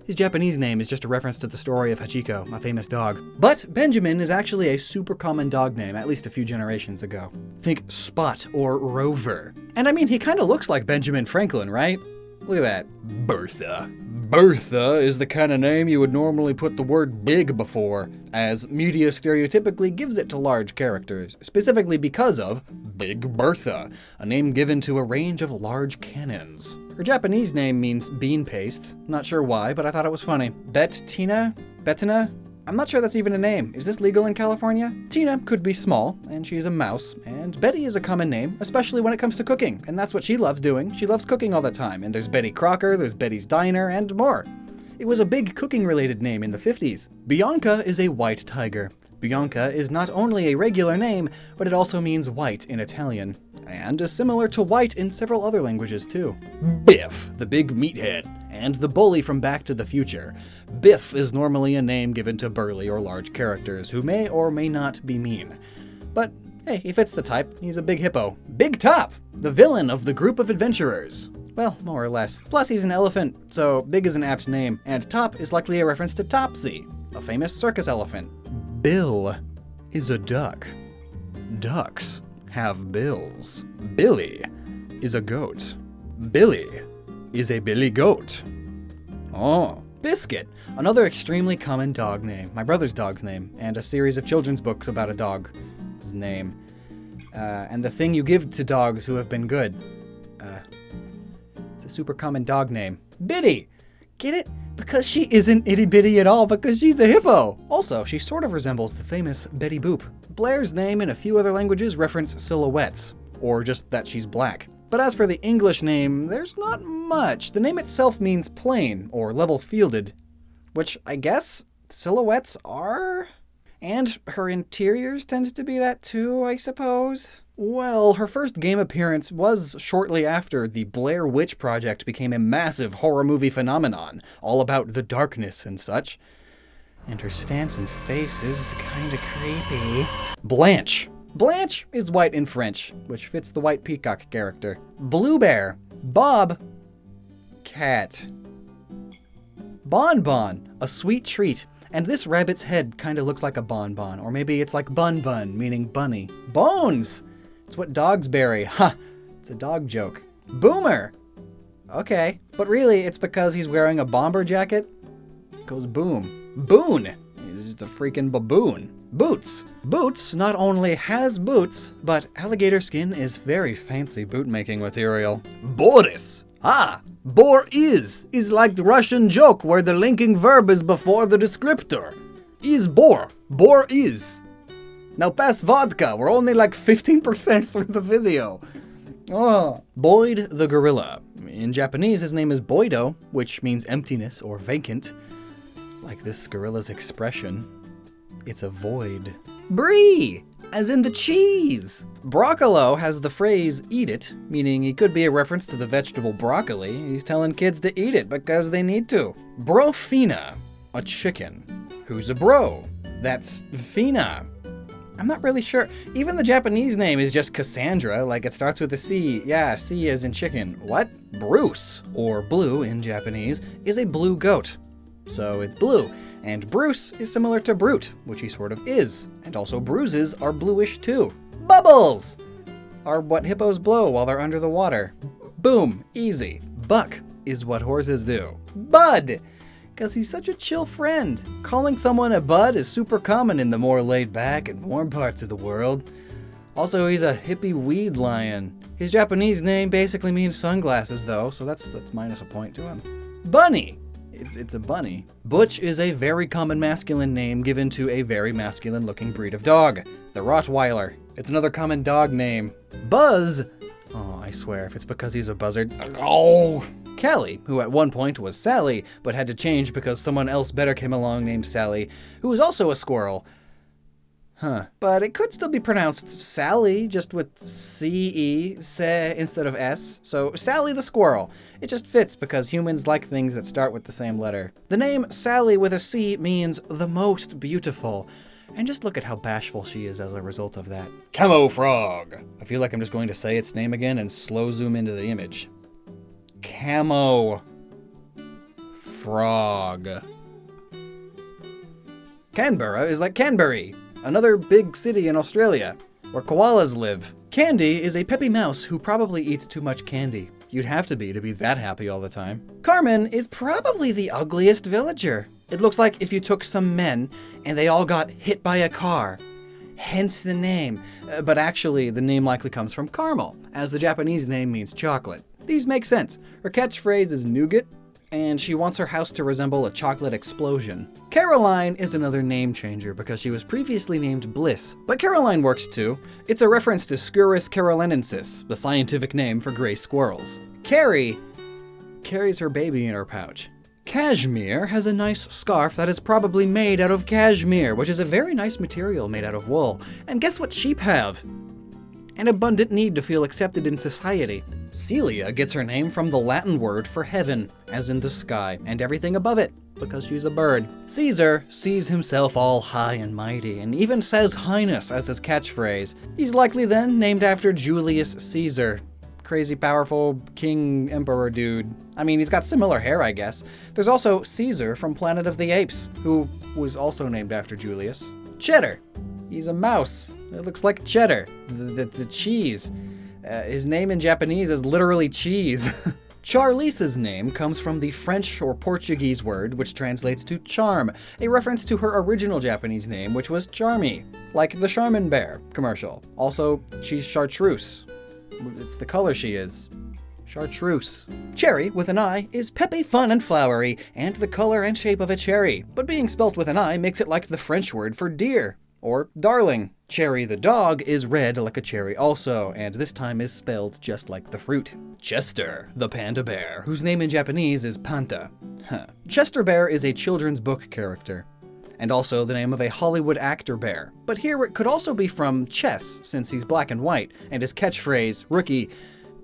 His Japanese name is just a reference to the story of Hachiko, a famous dog. But Benjamin is actually a super common dog name, at least a few generations ago. Think Spot or Rover. And I mean, he kind of looks like Benjamin Franklin, right? Look at that. Bertha. Bertha is the kind of name you would normally put the word big before, as media stereotypically gives it to large characters, specifically because of Big Bertha, a name given to a range of large cannons. Her Japanese name means bean paste. Not sure why, but I thought it was funny. Bettina? I'm not sure that's even a name. Is this legal in California? Tina could be small, and she's a mouse, and Betty is a common name, especially when it comes to cooking, and that's what she loves doing. She loves cooking all the time, and there's Betty Crocker, there's Betty's Diner, and more. It was a big cooking-related name in the 50s. Bianca is a white tiger. Bianca is not only a regular name, but it also means white in Italian, and is similar to white in several other languages too. Biff, the big meathead, and the bully from Back to the Future. Biff is normally a name given to burly or large characters who may or may not be mean. But hey, he fits the type. He's a big hippo. Big Top, the villain of the group of adventurers. Well, more or less. Plus he's an elephant, so big is an apt name, and Top is likely a reference to Topsy, a famous circus elephant. Bill is a duck. Ducks have bills. Billy is a goat. Billy is a billy goat. Oh, Biscuit, another extremely common dog name. My brother's dog's name, and a series of children's books about a dog's name. And the thing you give to dogs who have been good. It's a super common dog name. Biddy! Get it? Because she isn't itty bitty at all, because she's a hippo. Also, she sort of resembles the famous Betty Boop. Blair's name in a few other languages reference silhouettes, or just that she's black. But as for the English name, there's not much. The name itself means plain, or level-fielded, which I guess silhouettes are? And her interiors tends to be that too, I suppose? Well, her first game appearance was shortly after the Blair Witch Project became a massive horror movie phenomenon, all about the darkness and such. And her stance and face is kinda creepy. Blanche. Blanche is white in French, which fits the white peacock character. Blue Bear. Bob. Cat. Bonbon, a sweet treat. And this rabbit's head kinda looks like a bonbon, or maybe it's like bun bun, meaning bunny. Bones! It's what dogs bury. Ha! It's a dog joke. Boomer! Okay, but really it's because he's wearing a bomber jacket. It goes boom. Boon! He's just a freaking baboon. Boots. Boots not only has boots, but alligator skin is very fancy boot-making material. Boris! Ah! Bor is like the Russian joke where the linking verb is before the descriptor. Is bor. Bor is. Now pass vodka, we're only like 15% through the video. Oh. Boyd the gorilla. In Japanese, his name is Boido, which means emptiness or vacant. Like this gorilla's expression. It's a void. Brie! As in the cheese! Broccolo has the phrase, eat it, meaning he could be a reference to the vegetable broccoli. He's telling kids to eat it because they need to. Brofina, a chicken. Who's a bro? That's Fina. I'm not really sure. Even the Japanese name is just Cassandra, like it starts with a C. Yeah, C as in chicken. What? Bruce, or blue in Japanese, is a blue goat. So it's blue. And Bruce is similar to Brute, which he sort of is. And also bruises are bluish too. Bubbles are what hippos blow while they're under the water. Boom, easy. Buck is what horses do. Bud, because he's such a chill friend. Calling someone a bud is super common in the more laid back and warm parts of the world. Also, he's a hippie weed lion. His Japanese name basically means sunglasses though, so that's minus a point to him. Bunny. It's a bunny. Butch is a very common masculine name given to a very masculine looking breed of dog. The Rottweiler. It's another common dog name. Buzz. Oh, I swear, if it's because he's a buzzard. Oh. Callie, who at one point was Sally, but had to change because someone else better came along named Sally, who was also a squirrel. Huh. But it could still be pronounced Sally, just with C-E, se, instead of S. So Sally the squirrel. It just fits because humans like things that start with the same letter. The name Sally with a C means the most beautiful. And just look at how bashful she is as a result of that. Camo Frog. I feel like I'm just going to say its name again and slow zoom into the image. Camo Frog. Canberra is like Canberry, another big city in Australia, where koalas live. Candy is a peppy mouse who probably eats too much candy. You'd have to be that happy all the time. Carmen is probably the ugliest villager. It looks like if you took some men and they all got hit by a car. Hence the name. But actually, the name likely comes from caramel, as the Japanese name means chocolate. These make sense. Her catchphrase is nougat, and she wants her house to resemble a chocolate explosion. Caroline is another name changer because she was previously named Bliss, but Caroline works too. It's a reference to Sciurus carolinensis, the scientific name for gray squirrels. Carrie carries her baby in her pouch. Cashmere has a nice scarf that is probably made out of cashmere, which is a very nice material made out of wool. And guess what sheep have? An abundant need to feel accepted in society. Celia gets her name from the Latin word for heaven, as in the sky, and everything above it, because she's a bird. Caesar sees himself all high and mighty, and even says highness as his catchphrase. He's likely then named after Julius Caesar. Crazy powerful king emperor dude. I mean, he's got similar hair, I guess. There's also Caesar from Planet of the Apes, who was also named after Julius. Cheddar. He's a mouse. It looks like cheddar, the cheese. His name in Japanese is literally cheese. Charlize's name comes from the French or Portuguese word which translates to charm, a reference to her original Japanese name, which was Charmy, like the Charmin Bear commercial. Also, she's chartreuse. It's the color she is. Chartreuse. Cherry, with an I, is peppy, fun, and flowery, and the color and shape of a cherry. But being spelt with an I makes it like the French word for deer, or darling. Cherry the dog is red like a cherry also, and this time is spelled just like the fruit. Chester, the panda bear, whose name in Japanese is Panta. Chester Bear is a children's book character, and also the name of a Hollywood actor bear. But here it could also be from chess, since he's black and white, and his catchphrase, rookie,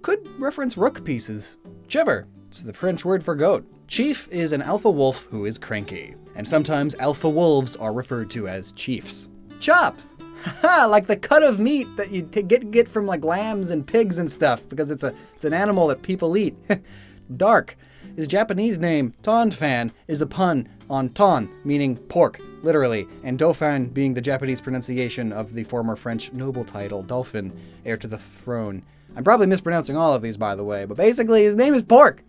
could reference rook pieces. Chever, it's the French word for goat. Chief is an alpha wolf who is cranky, and sometimes alpha wolves are referred to as chiefs. Chops! Haha, like the cut of meat that you get from like lambs and pigs and stuff, because it's an animal that people eat. Dark. His Japanese name, Tonfan, is a pun on ton, meaning pork, literally, and Dauphin being the Japanese pronunciation of the former French noble title, Dolphin, heir to the throne. I'm probably mispronouncing all of these, by the way, but basically his name is Pork.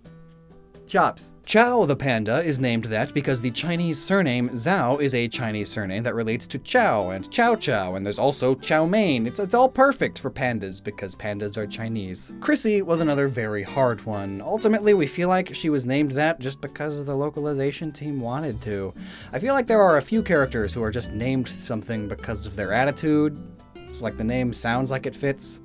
Chops. Chow the panda is named that because the Chinese surname Zhao is a Chinese surname that relates to Chow and Chow Chow, and there's also Chow Mein. It's all perfect for pandas because pandas are Chinese. Chrissy was another very hard one. Ultimately, we feel like she was named that just because the localization team wanted to. I feel like there are a few characters who are just named something because of their attitude. So, like the name sounds like it fits.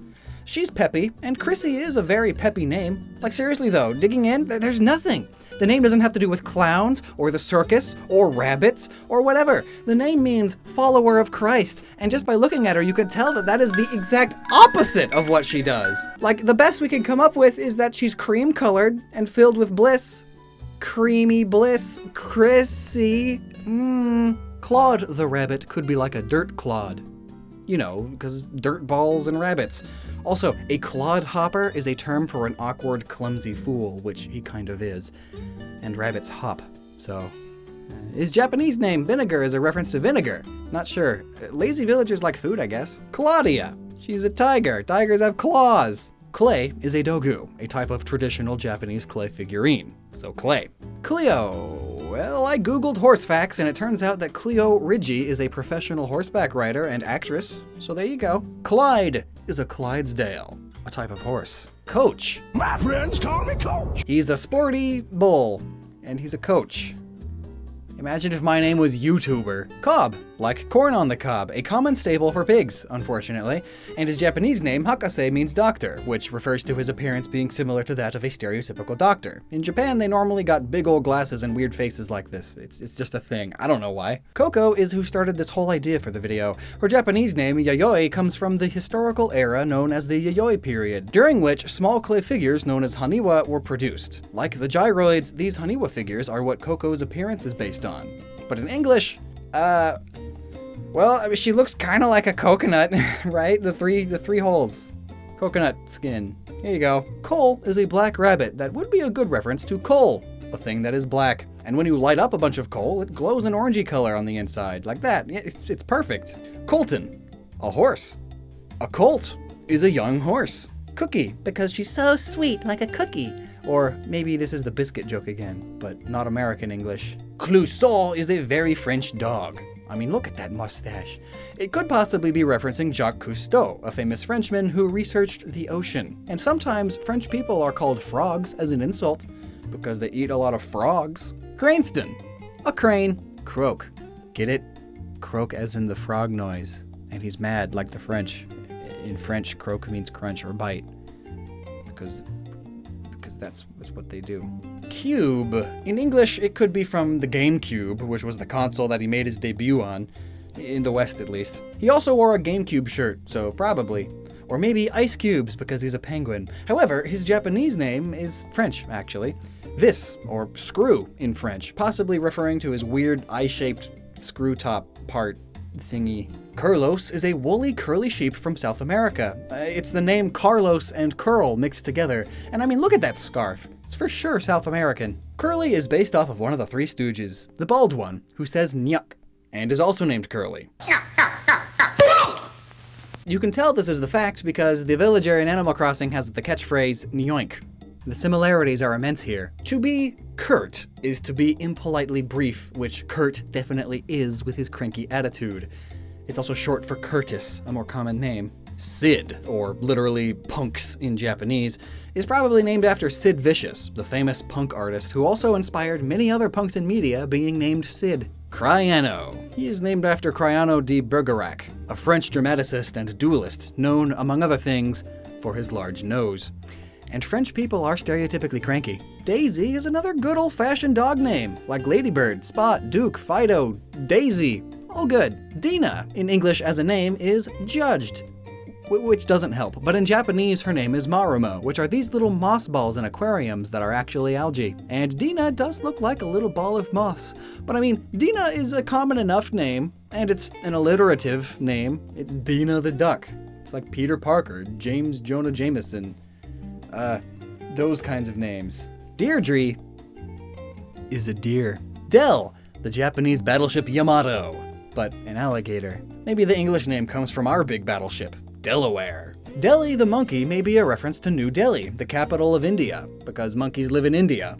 She's peppy, and Chrissy is a very peppy name. Like seriously though, digging in, there's nothing. The name doesn't have to do with clowns, or the circus, or rabbits, or whatever. The name means follower of Christ, and just by looking at her you could tell that that is the exact opposite of what she does. Like, the best we can come up with is that she's cream-colored and filled with bliss. Creamy bliss, Chrissy. Claude the rabbit could be like a dirt clod. You know, because dirt balls and rabbits. Also, a clodhopper is a term for an awkward, clumsy fool, which he kind of is. And rabbits hop, so... His Japanese name, Vinegar, is a reference to vinegar. Not sure. Lazy villagers like food, I guess. Claudia. She's a tiger. Tigers have claws. Clay is a dogu, a type of traditional Japanese clay figurine. So clay. Cleo. Well, I googled horse facts, and it turns out that Cleo Ridgey is a professional horseback rider and actress, so there you go. Clyde is a Clydesdale, a type of horse. Coach. My friends call me Coach. He's a sporty bull, and he's a coach. Imagine if my name was YouTuber. Cob, like corn on the cob, a common staple for pigs, unfortunately. And his Japanese name, Hakase, means doctor, which refers to his appearance being similar to that of a stereotypical doctor. In Japan, they normally got big old glasses and weird faces like this. It's just a thing. I don't know why. Coco is who started this whole idea for the video. Her Japanese name, Yayoi, comes from the historical era known as the Yayoi period, during which small clay figures known as haniwa were produced. Like the gyroids, these haniwa figures are what Coco's appearance is based on. But in English, well, I mean, she looks kind of like a coconut, right? The three holes. Coconut skin. Here you go. Cole is a black rabbit that would be a good reference to coal, a thing that is black. And when you light up a bunch of coal, it glows an orangey color on the inside, like that. It's perfect. Colton, a horse. A colt is a young horse. Cookie, because she's so sweet like a cookie. Or maybe this is the biscuit joke again, but not American English. Clouseau is a very French dog. I mean, look at that mustache. It could possibly be referencing Jacques Cousteau, a famous Frenchman who researched the ocean. And sometimes French people are called frogs as an insult, because they eat a lot of frogs. Craneston, a crane. Croak, get it? Croak as in the frog noise. And he's mad like the French. In French, croak means crunch or bite. Because that's what they do. Cube. In English, it could be from the GameCube, which was the console that he made his debut on. In the West, at least. He also wore a GameCube shirt, so probably. Or maybe Ice Cubes, because he's a penguin. However, his Japanese name is French, actually. Vis, or screw in French, possibly referring to his weird eye-shaped screw top part thingy. Carlos is a woolly curly sheep from South America. It's the name Carlos and curl mixed together. And I mean, look at that scarf. It's for sure South American. Curly is based off of one of the Three Stooges, the bald one, who says nyuk, and is also named Curly. You can tell this is the fact because the villager in Animal Crossing has the catchphrase nyoink. The similarities are immense here. To be curt is to be impolitely brief, which Kurt definitely is with his cranky attitude. It's also short for Curtis, a more common name. Sid, or literally punks in Japanese, is probably named after Sid Vicious, the famous punk artist who also inspired many other punks in media being named Sid. Cryano. He is named after Cryano de Bergerac, a French dramaticist and duelist known, among other things, for his large nose. And French people are stereotypically cranky. Daisy is another good old-fashioned dog name, like Ladybird, Spot, Duke, Fido, Daisy, all good. Dina, in English as a name, is judged, which doesn't help, but in Japanese her name is Marumo, which are these little moss balls in aquariums that are actually algae. And Dina does look like a little ball of moss. But I mean, Dina is a common enough name, and it's an alliterative name. It's Dina the Duck. It's like Peter Parker, James Jonah Jameson, those kinds of names. Deirdre is a deer. Del, the Japanese battleship Yamato, but an alligator. Maybe the English name comes from our big battleship, Delaware. Delhi the monkey may be a reference to New Delhi, the capital of India, because monkeys live in India.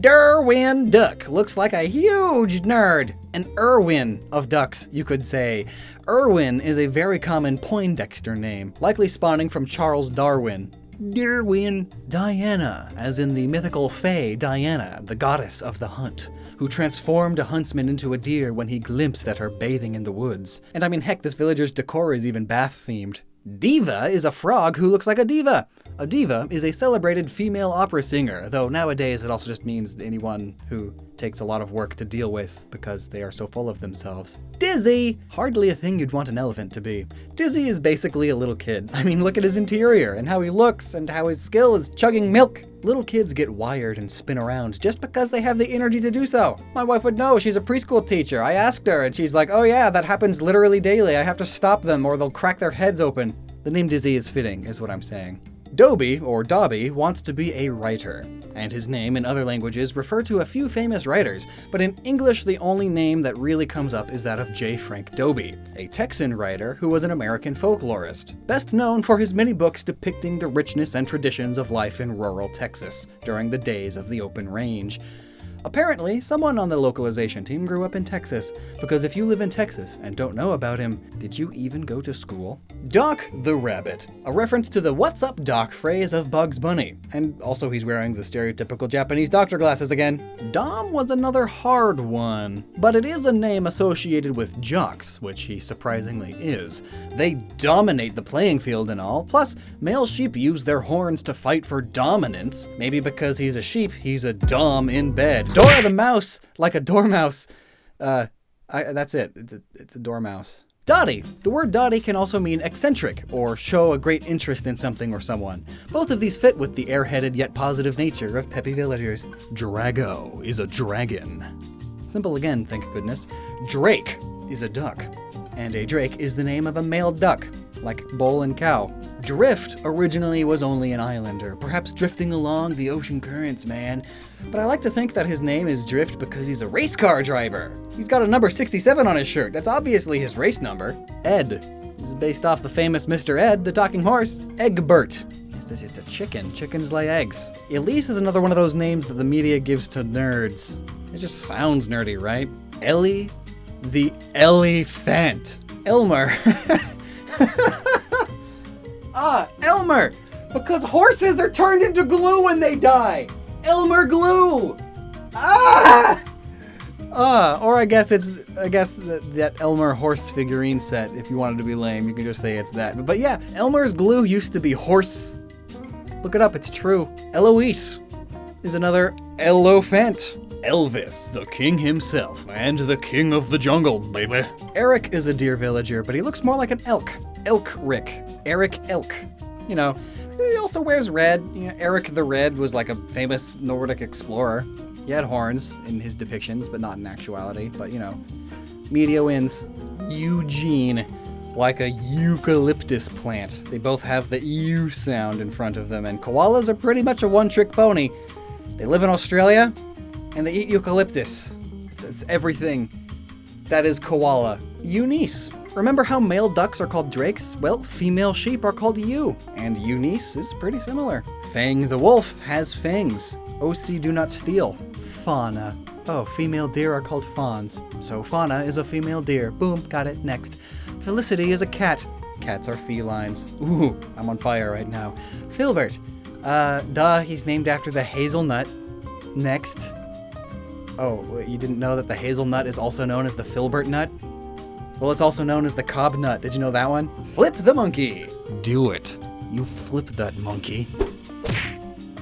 Derwin Duck looks like a huge nerd. An Irwin of ducks, you could say. Irwin is a very common Poindexter name, likely spawning from Charles Darwin. Derwin. Diana, as in the mythical fae Diana, the goddess of the hunt, who transformed a huntsman into a deer when he glimpsed at her bathing in the woods. And I mean, heck, this villager's decor is even bath-themed. Diva is a frog who looks like a diva. A diva is a celebrated female opera singer, though nowadays it also just means anyone who takes a lot of work to deal with because they are so full of themselves. Dizzy! Hardly a thing you'd want an elephant to be. Dizzy is basically a little kid. I mean, look at his interior and how he looks and how his skill is chugging milk. Little kids get wired and spin around just because they have the energy to do so. My wife would know, she's a preschool teacher. I asked her and she's like, oh yeah, that happens literally daily. I have to stop them or they'll crack their heads open. The name Dizzy is fitting, is what I'm saying. Dobby, or Dobby, wants to be a writer, and his name in other languages refer to a few famous writers, but in English the only name that really comes up is that of J. Frank Dobby, a Texan writer who was an American folklorist, best known for his many books depicting the richness and traditions of life in rural Texas during the days of the open range. Apparently, someone on the localization team grew up in Texas, because if you live in Texas and don't know about him, did you even go to school? Doc the Rabbit, a reference to the "What's up, Doc" phrase of Bugs Bunny, and also he's wearing the stereotypical Japanese doctor glasses again. Dom was another hard one, but it is a name associated with jocks, which he surprisingly is. They dominate the playing field and all, plus male sheep use their horns to fight for dominance. Maybe because he's a sheep, he's a dom in bed. Dora the Mouse, like a dormouse. That's it. It's a dormouse. Dotty. The word dotty can also mean eccentric, or show a great interest in something or someone. Both of these fit with the airheaded yet positive nature of peppy villagers. Drago is a dragon. Simple again, thank goodness. Drake is a duck. And a drake is the name of a male duck, like bull and cow. Drift originally was only an islander, perhaps drifting along the ocean currents, man. But I like to think that his name is Drift because he's a race car driver. He's got a number 67 on his shirt. That's obviously his race number. Ed. This is based off the famous Mr. Ed, the talking horse. Egbert It's a chicken. Chickens lay eggs. Elise is another one of those names that the media gives to nerds. It just sounds nerdy, right? Ellie the Elephant. Elmer. Elmer! Because horses are turned into glue when they die! Elmer Glue! Or I guess that Elmer horse figurine set, if you wanted to be lame, you can just say it's that. But yeah, Elmer's glue used to be horse. Look it up, it's true. Eloise is another elephant. Elvis, the king himself, and the king of the jungle, baby. Eric is a deer villager, but he looks more like an elk. Elk Rick. Eric Elk. You know, he also wears red. You know, Eric the Red was like a famous Nordic explorer. He had horns in his depictions, but not in actuality. But, you know, media wins. Eugene, like a eucalyptus plant. They both have the U sound in front of them, and koalas are pretty much a one-trick pony. They live in Australia, and they eat eucalyptus. It's everything that is koala. Eunice. Remember how male ducks are called drakes? Well, female sheep are called ewe, and Eunice is pretty similar. Fang the wolf has fangs. OC do not steal. Fauna. Oh, female deer are called fawns. So fauna is a female deer. Boom, got it, next. Felicity is a cat. Cats are felines. Ooh, I'm on fire right now. Filbert. He's named after the hazelnut. Next. Oh, you didn't know that the hazelnut is also known as the filbert nut? Well, it's also known as the cob nut. Did you know that one? Flip the monkey. Do it. You flip that monkey.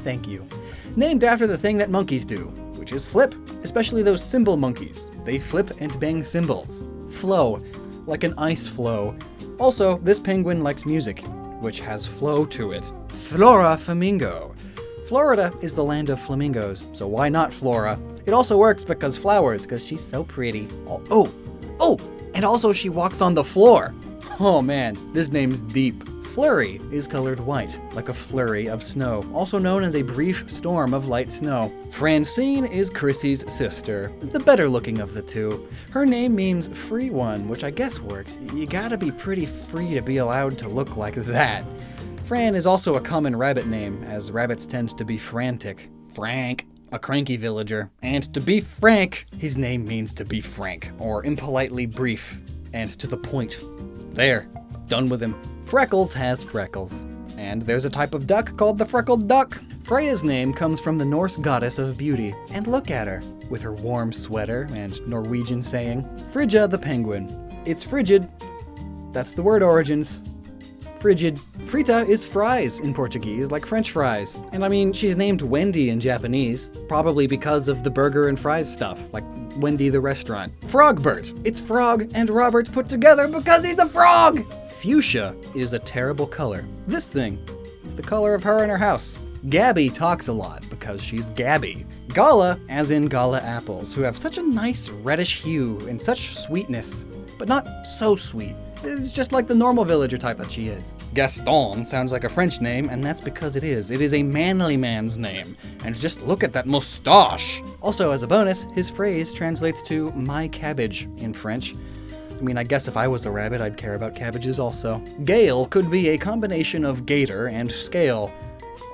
Thank you. Named after the thing that monkeys do, which is flip, especially those cymbal monkeys. They flip and bang cymbals. Flow, like an ice flow. Also, this penguin likes music, which has flow to it. Flora Flamingo. Florida is the land of flamingos, so why not Flora? It also works because flowers, because she's so pretty. Oh, and also she walks on the floor. Oh man, this name's deep. Flurry is colored white, like a flurry of snow, also known as a brief storm of light snow. Francine is Chrissy's sister, the better looking of the two. Her name means free one, which I guess works. You gotta be pretty free to be allowed to look like that. Fran is also a common rabbit name, as rabbits tend to be frantic. Frank, a cranky villager. And to be frank, his name means to be frank, or impolitely brief, and to the point. There, done with him. Freckles has freckles. And there's a type of duck called the freckled duck. Freya's name comes from the Norse goddess of beauty. And look at her, with her warm sweater and Norwegian saying. Frigga the penguin. It's frigid. That's the word origins. Frigid. Frita is fries in Portuguese, like French fries. And I mean, she's named Wendy in Japanese, probably because of the burger and fries stuff, like Wendy the restaurant. Frogbert. It's Frog and Robert put together because he's a frog! Fuchsia is a terrible color. This thing, it's the color of her in her house. Gabby talks a lot because she's Gabby. Gala, as in Gala apples, who have such a nice reddish hue and such sweetness, but not so sweet. It's just like the normal villager type that she is. Gaston sounds like a French name, and that's because it is. It is a manly man's name. And just look at that mustache! Also, as a bonus, his phrase translates to my cabbage in French. I mean, I guess if I was the rabbit, I'd care about cabbages also. Gale could be a combination of gator and scale,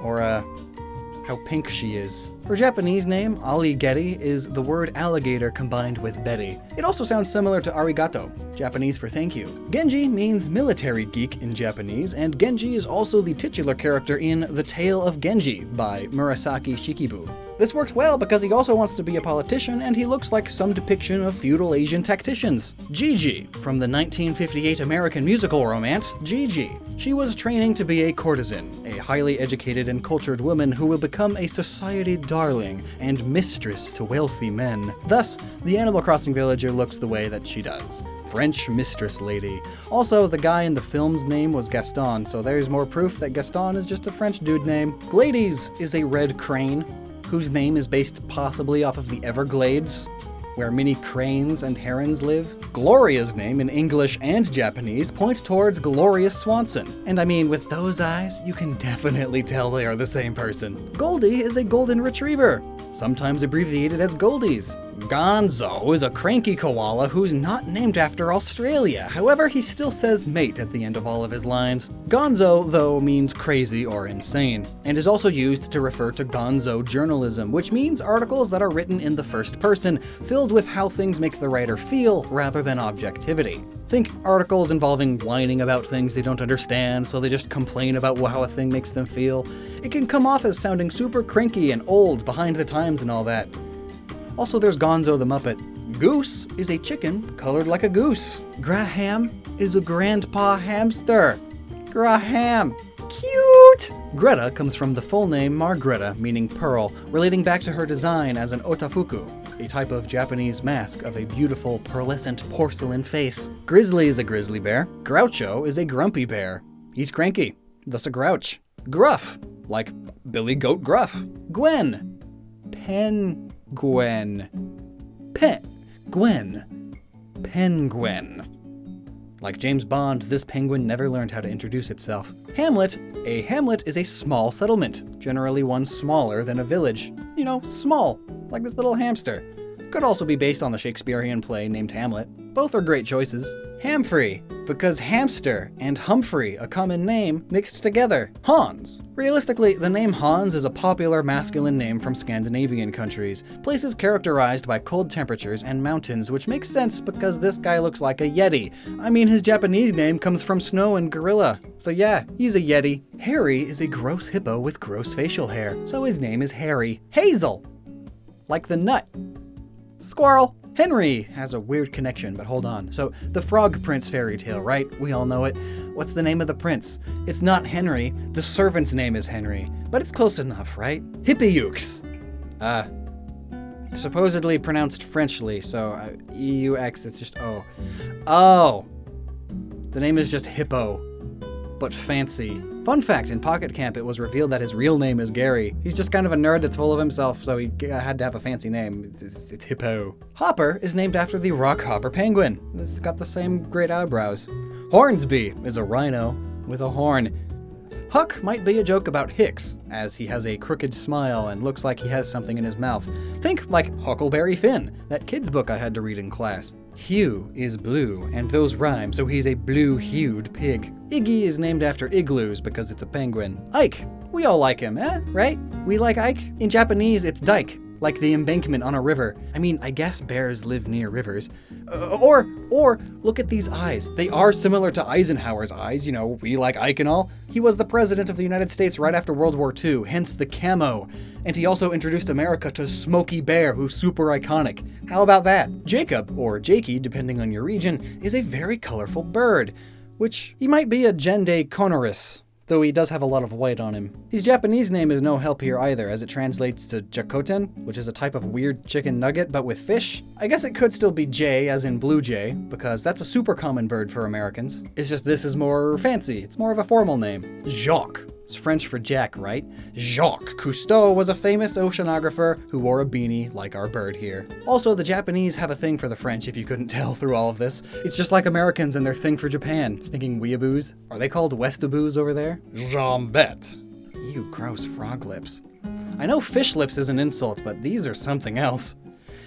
or how pink she is. Her Japanese name, Aligeti, is the word alligator combined with Betty. It also sounds similar to arigato, Japanese for thank you. Genji means military geek in Japanese, and Genji is also the titular character in The Tale of Genji by Murasaki Shikibu. This works well because he also wants to be a politician, and he looks like some depiction of feudal Asian tacticians. Gigi, from the 1958 American musical romance, Gigi. She was training to be a courtesan, a highly educated and cultured woman who will become a society darling and mistress to wealthy men. Thus, the Animal Crossing villager looks the way that she does. French mistress lady. Also, the guy in the film's name was Gaston, so there's more proof that Gaston is just a French dude name. Glades is a red crane, whose name is based possibly off of the Everglades, where many cranes and herons live. Gloria's name in English and Japanese point towards Gloria Swanson. And I mean, with those eyes, you can definitely tell they are the same person. Goldie is a golden retriever, sometimes abbreviated as Goldies, Gonzo is a cranky koala who's not named after Australia. However, he still says mate at the end of all of his lines. Gonzo, though, means crazy or insane, and is also used to refer to gonzo journalism, which means articles that are written in the first person, filled with how things make the writer feel rather than objectivity. Think articles involving whining about things they don't understand, so they just complain about how a thing makes them feel. It can come off as sounding super cranky and old, behind the times and all that. Also, there's Gonzo the Muppet. Goose is a chicken colored like a goose. Graham is a grandpa hamster. Graham. Cute! Greta comes from the full name Margreta, meaning pearl, relating back to her design as an otafuku, a type of Japanese mask of a beautiful pearlescent porcelain face. Grizzly is a grizzly bear. Groucho is a grumpy bear. He's cranky, thus a grouch. Gruff, like Billy Goat Gruff. Gwen. Penguin. Penguin. Like James Bond, this penguin never learned how to introduce itself. Hamlet. A hamlet is a small settlement, generally one smaller than a village. You know, small, like this little hamster. Could also be based on the Shakespearean play named Hamlet. Both are great choices. Hamfrey, because hamster and Humphrey, a common name, mixed together. Hans. Realistically, the name Hans is a popular masculine name from Scandinavian countries, places characterized by cold temperatures and mountains, which makes sense because this guy looks like a Yeti. I mean, his Japanese name comes from snow and gorilla. So yeah, he's a Yeti. Harry is a gross hippo with gross facial hair, so his name is Harry. Hazel. Like the nut. Squirrel. Henry has a weird connection, but hold on. So, the Frog Prince fairy tale, right? We all know it. What's the name of the prince? It's not Henry. The servant's name is Henry. But it's close enough, right? Hippie-ux. Supposedly pronounced Frenchly, so E-U-X, it's just O. Oh. The name is just Hippo, but fancy. Fun fact, in Pocket Camp, it was revealed that his real name is Gary. He's just kind of a nerd that's full of himself, so he had to have a fancy name. It's Hippo. Hopper is named after the rockhopper penguin. It's got the same great eyebrows. Hornsby is a rhino with a horn. Huck might be a joke about Hicks, as he has a crooked smile and looks like he has something in his mouth. Think like Huckleberry Finn, that kid's book I had to read in class. Hugh is blue, and those rhyme, so he's a blue-hued pig. Iggy is named after igloos because it's a penguin. Ike, we all like him, right? We like Ike? In Japanese, it's dike, like the embankment on a river. I mean, I guess bears live near rivers. Or look at these eyes. They are similar to Eisenhower's eyes, you know, we like Ike and all. He was the president of the United States right after World War II, hence the camo. And he also introduced America to Smokey Bear, who's super iconic. How about that? Jacob, or Jakey, depending on your region, is a very colorful bird, which he might be a Gende Conorus, though he does have a lot of white on him. His Japanese name is no help here either, as it translates to Jakoten, which is a type of weird chicken nugget, but with fish. I guess it could still be Jay, as in blue jay, because that's a super common bird for Americans. It's just this is more fancy. It's more of a formal name. Jacques. It's French for Jack, right? Jacques Cousteau was a famous oceanographer who wore a beanie like our bird here. Also, the Japanese have a thing for the French, if you couldn't tell through all of this. It's just like Americans and their thing for Japan. Just thinking weeaboos. Are they called westaboos over there? Jambette. Ew, gross frog lips. I know fish lips is an insult, but these are something else.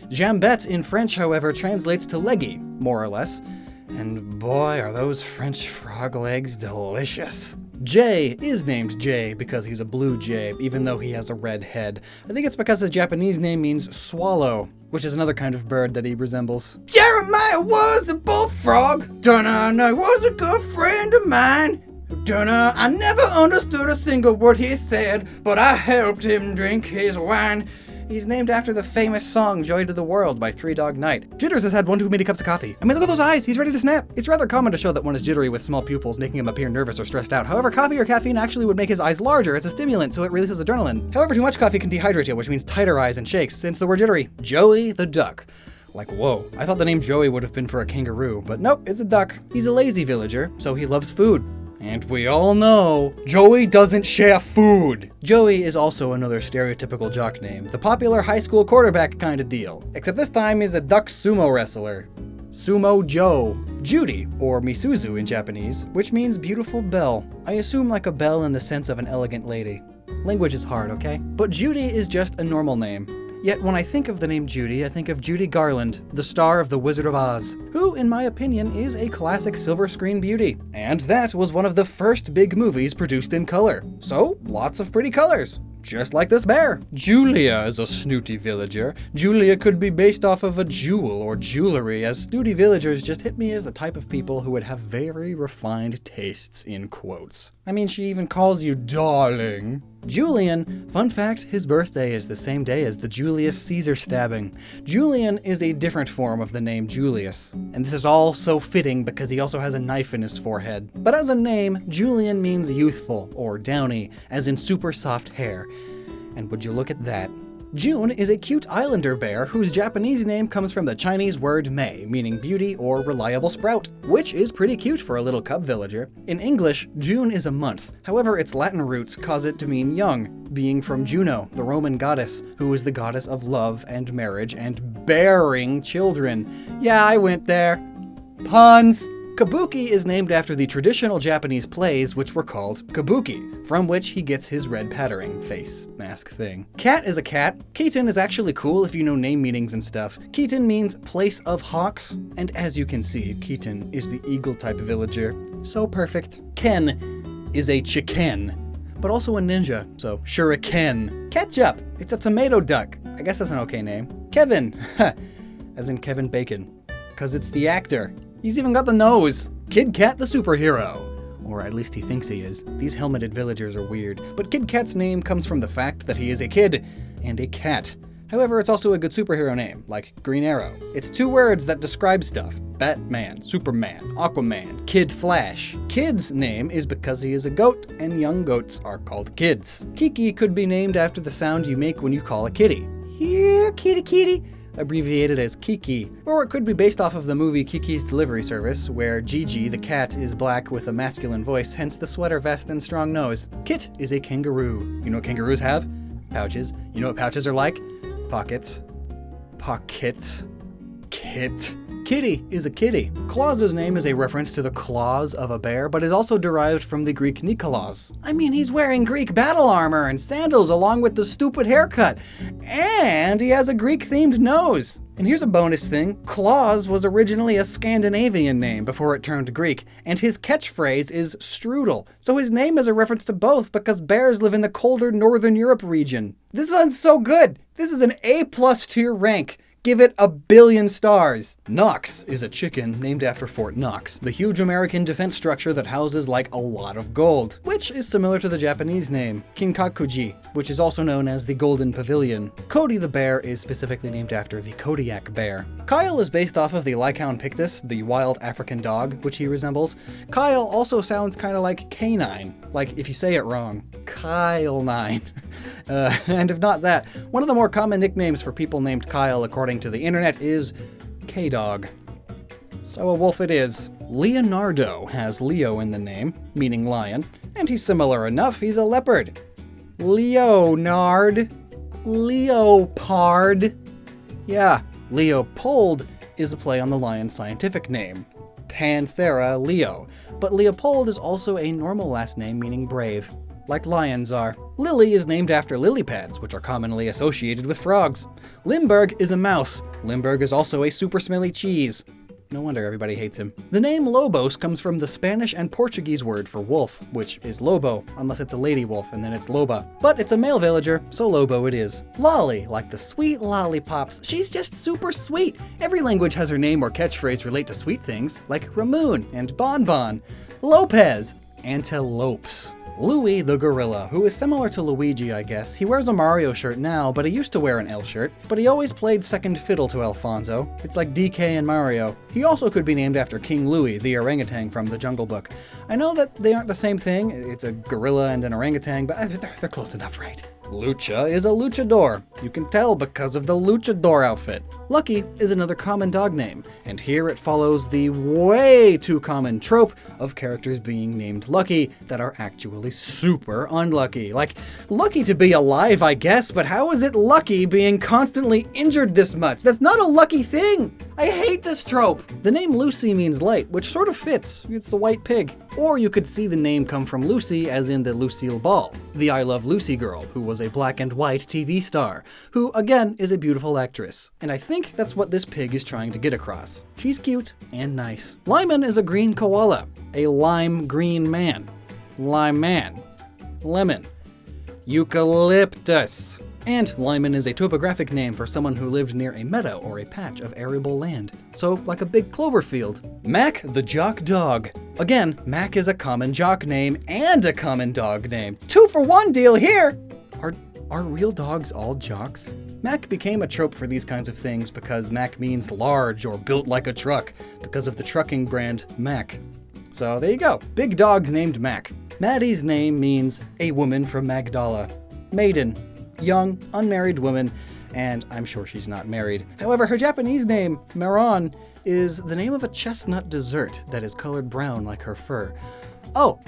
Jambette in French, however, translates to leggy, more or less. And boy, are those French frog legs delicious. Jay is named Jay because he's a blue jay, even though he has a red head. I think it's because his Japanese name means swallow, which is another kind of bird that he resembles. Jeremiah was a bullfrog. Dunna, was a good friend of mine. Dunna, I never understood a single word he said, but I helped him drink his wine. He's named after the famous song Joy to the World by Three Dog Night. Jitters has had 1 too many cups of coffee. I mean, look at those eyes. He's ready to snap. It's rather common to show that one is jittery with small pupils, making him appear nervous or stressed out. However, coffee or caffeine actually would make his eyes larger as a stimulant, so it releases adrenaline. However, too much coffee can dehydrate you, which means tighter eyes and shakes, since the word jittery. Joey the duck. Like, whoa. I thought the name Joey would have been for a kangaroo, but nope, it's a duck. He's a lazy villager, so he loves food. And we all know, Joey doesn't share food. Joey is also another stereotypical jock name, the popular high school quarterback kind of deal. Except this time he's a duck sumo wrestler. Sumo Joe. Judy, or Misuzu in Japanese, which means beautiful belle. I assume like a belle in the sense of an elegant lady. Language is hard, okay? But Judy is just a normal name. Yet when I think of the name Judy, I think of Judy Garland, the star of The Wizard of Oz, who, in my opinion, is a classic silver screen beauty. And that was one of the first big movies produced in color. So, lots of pretty colors. Just like this bear. Julia is a snooty villager. Julia could be based off of a jewel or jewelry, as snooty villagers just hit me as the type of people who would have very refined tastes, in quotes. I mean, she even calls you darling. Julian, fun fact, his birthday is the same day as the Julius Caesar stabbing. Julian is a different form of the name Julius, and this is all so fitting because he also has a knife in his forehead. But as a name, Julian means youthful, or downy, as in super soft hair. And would you look at that? June is a cute islander bear whose Japanese name comes from the Chinese word mei, meaning beauty or reliable sprout, which is pretty cute for a little cub villager. In English, June is a month. However, its Latin roots cause it to mean young, being from Juno, the Roman goddess, who is the goddess of love and marriage and bearing children. Yeah, I went there. Puns! Kabuki is named after the traditional Japanese plays which were called kabuki, from which he gets his red pattering face mask thing. Cat is a cat. Keaton is actually cool if you know name meanings and stuff. Keaton means place of hawks, and as you can see, Keaton is the eagle type villager. So perfect. Ken is a chicken, but also a ninja, so shuriken. Ketchup, it's a tomato duck. I guess that's an okay name. Kevin, as in Kevin Bacon, because it's the actor. He's even got the nose. Kid Cat the superhero. Or at least he thinks he is. These helmeted villagers are weird, but Kid Cat's name comes from the fact that he is a kid and a cat. However, it's also a good superhero name, like Green Arrow. It's 2 words that describe stuff. Batman, Superman, Aquaman, Kid Flash. Kid's name is because he is a goat, and young goats are called kids. Kiki could be named after the sound you make when you call a kitty. Here, kitty kitty. Abbreviated as Kiki, or it could be based off of the movie Kiki's Delivery Service, where Gigi, the cat, is black with a masculine voice, hence the sweater vest and strong nose. Kit is a kangaroo. You know what kangaroos have? Pouches. You know what pouches are like? Pockets. Pockets. Kit. Kitty is a kitty. Claus's name is a reference to the claws of a bear, but is also derived from the Greek Nikolaos. I mean, he's wearing Greek battle armor and sandals along with the stupid haircut. And he has a Greek-themed nose. And here's a bonus thing. Claus was originally a Scandinavian name before it turned Greek, and his catchphrase is strudel. So his name is a reference to both because bears live in the colder Northern Europe region. This one's so good. This is an A+ tier rank. Give it 1 billion stars. Knox is a chicken named after Fort Knox, the huge American defense structure that houses like a lot of gold, which is similar to the Japanese name, Kinkakuji, which is also known as the Golden Pavilion. Cody the bear is specifically named after the Kodiak bear. Kyle is based off of the Lycaon pictus, the wild African dog, which he resembles. Kyle also sounds kind of like canine, like if you say it wrong. Kyle9. And if not that, one of the more common nicknames for people named Kyle according to the internet is K-Dog. So a wolf it is. Leonardo has Leo in the name, meaning lion, and he's similar enough, he's a leopard. Leonard. Leopard. Yeah, Leopold is a play on the lion's scientific name, Panthera leo, but Leopold is also a normal last name meaning brave, like lions are. Lilly is named after lily pads, which are commonly associated with frogs. Limburg is a mouse. Limburg is also a super smelly cheese. No wonder everybody hates him. The name Lobos comes from the Spanish and Portuguese word for wolf, which is lobo, unless it's a lady wolf, and then it's loba. But it's a male villager, so lobo it is. Lolly, like the sweet lollipops, she's just super sweet. Every language has her name or catchphrase relate to sweet things, like Ramoon and Bonbon. Lopez, antelopes. Louie the gorilla, who is similar to Luigi, I guess. He wears a Mario shirt now, but he used to wear an L shirt. But he always played second fiddle to Alfonso. It's like DK and Mario. He also could be named after King Louie, the orangutan from the Jungle Book. I know that they aren't the same thing. It's a gorilla and an orangutan, but they're close enough, right? Lucha is a luchador. You can tell because of the luchador outfit. Lucky is another common dog name, and here it follows the way too common trope of characters being named Lucky that are actually super unlucky. Like, lucky to be alive, I guess, but how is it lucky being constantly injured this much? That's not a lucky thing! I hate this trope! The name Lucy means light, which sort of fits. It's the white pig. Or you could see the name come from Lucy as in the Lucille Ball, the I Love Lucy girl, who was a black and white TV star, who again is a beautiful actress. And I think that's what this pig is trying to get across. She's cute and nice. Lyman is a green koala, a lime green man. Lime man. Lemon. Eucalyptus. And Lyman is a topographic name for someone who lived near a meadow or a patch of arable land. So, like a big clover field. Mac the Jock Dog. Again, Mac is a common jock name and a common dog name. 2-for-1 deal here! Are real dogs all jocks? Mac became a trope for these kinds of things because Mac means large or built like a truck, because of the trucking brand Mac. So there you go, big dogs named Mac. Maddie's name means a woman from Magdala. Maiden. Young, unmarried woman, and I'm sure she's not married. However, her Japanese name, Maron, is the name of a chestnut dessert that is colored brown like her fur. Oh,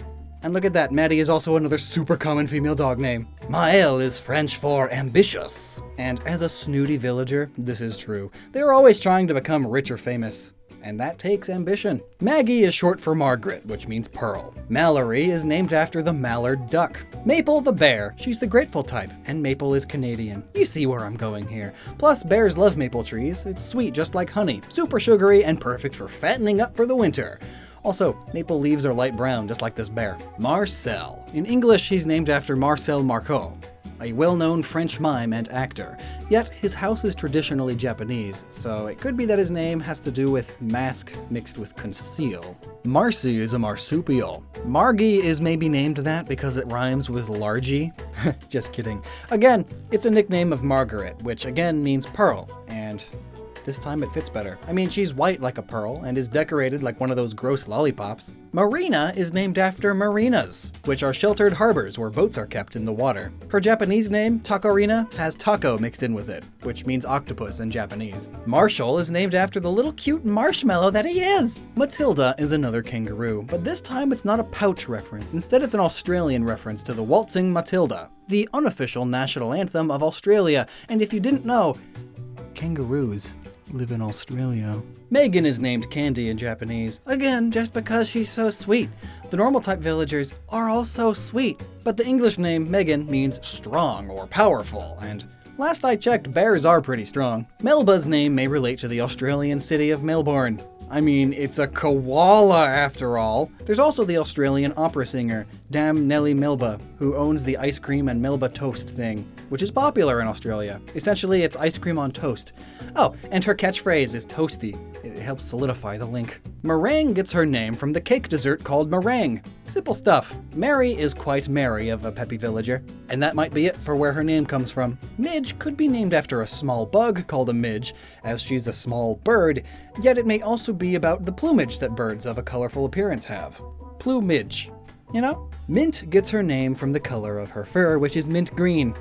and look at that, Maddie is also another super common female dog name. Mael is French for ambitious. And as a snooty villager, this is true. They're always trying to become rich or famous. And that takes ambition. Maggie is short for Margaret, which means pearl. Mallory is named after the mallard duck. Maple the bear, she's the grateful type, and Maple is Canadian. You see where I'm going here. Plus, bears love maple trees. It's sweet just like honey, super sugary, and perfect for fattening up for the winter. Also, maple leaves are light brown, just like this bear. Marcel. In English, he's named after Marcel Marceau, a well-known French mime and actor. Yet, his house is traditionally Japanese, so it could be that his name has to do with mask mixed with conceal. Marcy is a marsupial. Margie is maybe named that because it rhymes with largy. Just kidding. Again, it's a nickname of Margaret, which again means pearl, and this time it fits better. I mean, she's white like a pearl and is decorated like one of those gross lollipops. Marina is named after marinas, which are sheltered harbors where boats are kept in the water. Her Japanese name, Takorina, has taco mixed in with it, which means octopus in Japanese. Marshall is named after the little cute marshmallow that he is. Matilda is another kangaroo, but this time it's not a pouch reference. Instead, it's an Australian reference to the waltzing Matilda, the unofficial national anthem of Australia. And if you didn't know, kangaroos live in Australia. Megan is named Candy in Japanese, again, just because she's so sweet. The normal type villagers are also sweet, but the English name Megan means strong or powerful, and last I checked, bears are pretty strong. Melba's name may relate to the Australian city of Melbourne. I mean, it's a koala after all. There's also the Australian opera singer, Dame Nellie Melba, who owns the ice cream and Melba toast thing, which is popular in Australia. Essentially, it's ice cream on toast. Oh, and her catchphrase is toasty. It helps solidify the link. Meringue gets her name from the cake dessert called meringue. Simple stuff. Mary is quite merry of a peppy villager, and that might be it for where her name comes from. Midge could be named after a small bug called a midge, as she's a small bird, yet it may also be about the plumage that birds of a colorful appearance have. Plumage. You know? Mint gets her name from the color of her fur, which is mint green.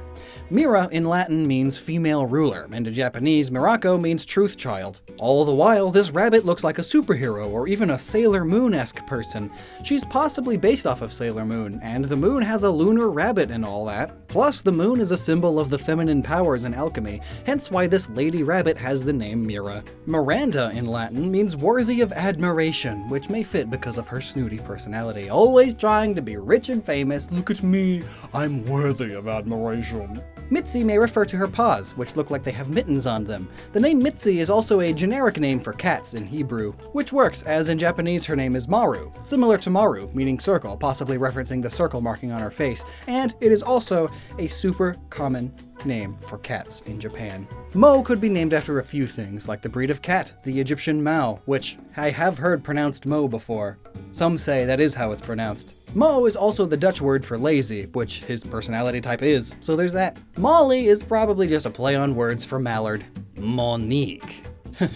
Mira in Latin means female ruler, and in Japanese, Mirako means truth child. All the while, this rabbit looks like a superhero or even a Sailor Moon-esque person. She's possibly based off of Sailor Moon, and the moon has a lunar rabbit and all that. Plus, the moon is a symbol of the feminine powers in alchemy, hence why this lady rabbit has the name Mira. Miranda in Latin means worthy of admiration, which may fit because of her snooty personality, always trying to be rich and famous. Look at me, I'm worthy of admiration. Mitzi may refer to her paws, which look like they have mittens on them. The name Mitzi is also a generic name for cats in Hebrew, which works, as in Japanese her name is Maru, similar to Maru, meaning circle, possibly referencing the circle marking on her face, and it is also a super common name for cats in Japan. Mo could be named after a few things, like the breed of cat, the Egyptian Mao, which I have heard pronounced Mo before. Some say that is how it's pronounced. Mo is also the Dutch word for lazy, which his personality type is, so there's that. Molly is probably just a play on words for mallard. Monique.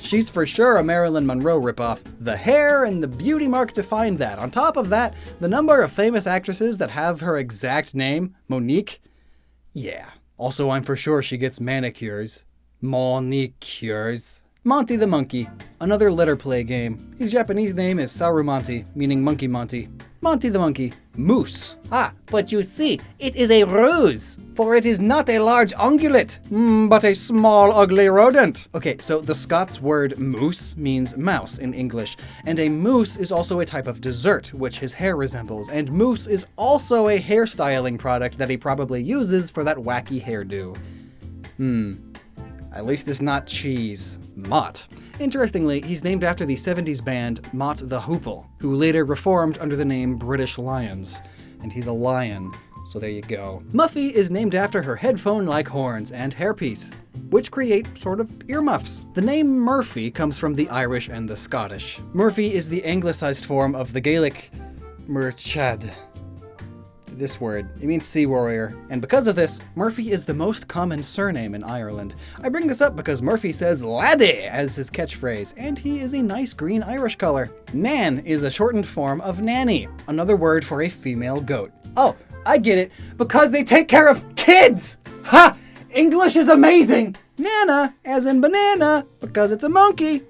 She's for sure a Marilyn Monroe ripoff. The hair and the beauty mark define that. On top of that, the number of famous actresses that have her exact name, Monique, yeah. Also, I'm for sure she gets manicures. Monicures. Monty the Monkey, another letter play game. His Japanese name is Sarumanti, meaning Monkey Monty. Monty the Monkey. moose. Ah, but you see, it is a ruse, for it is not a large ungulate, but a small ugly rodent. Okay, so the Scots word moose means mouse in English, and a moose is also a type of dessert, which his hair resembles, and mousse is also a hairstyling product that he probably uses for that wacky hairdo. At least it's not cheese. Mott. Interestingly, he's named after the 70s band Mott the Hoople, who later reformed under the name British Lions. And he's a lion, so there you go. Muffy is named after her headphone-like horns and hairpiece, which create sort of earmuffs. The name Murphy comes from the Irish and the Scottish. Murphy is the anglicized form of the Gaelic Murchad. This word. It means sea warrior. And because of this, Murphy is the most common surname in Ireland. I bring this up because Murphy says laddie as his catchphrase, and he is a nice green Irish color. Nan is a shortened form of nanny, another word for a female goat. Oh, I get it. Because they take care of kids! Ha! English is amazing! Nana, as in banana, because it's a monkey.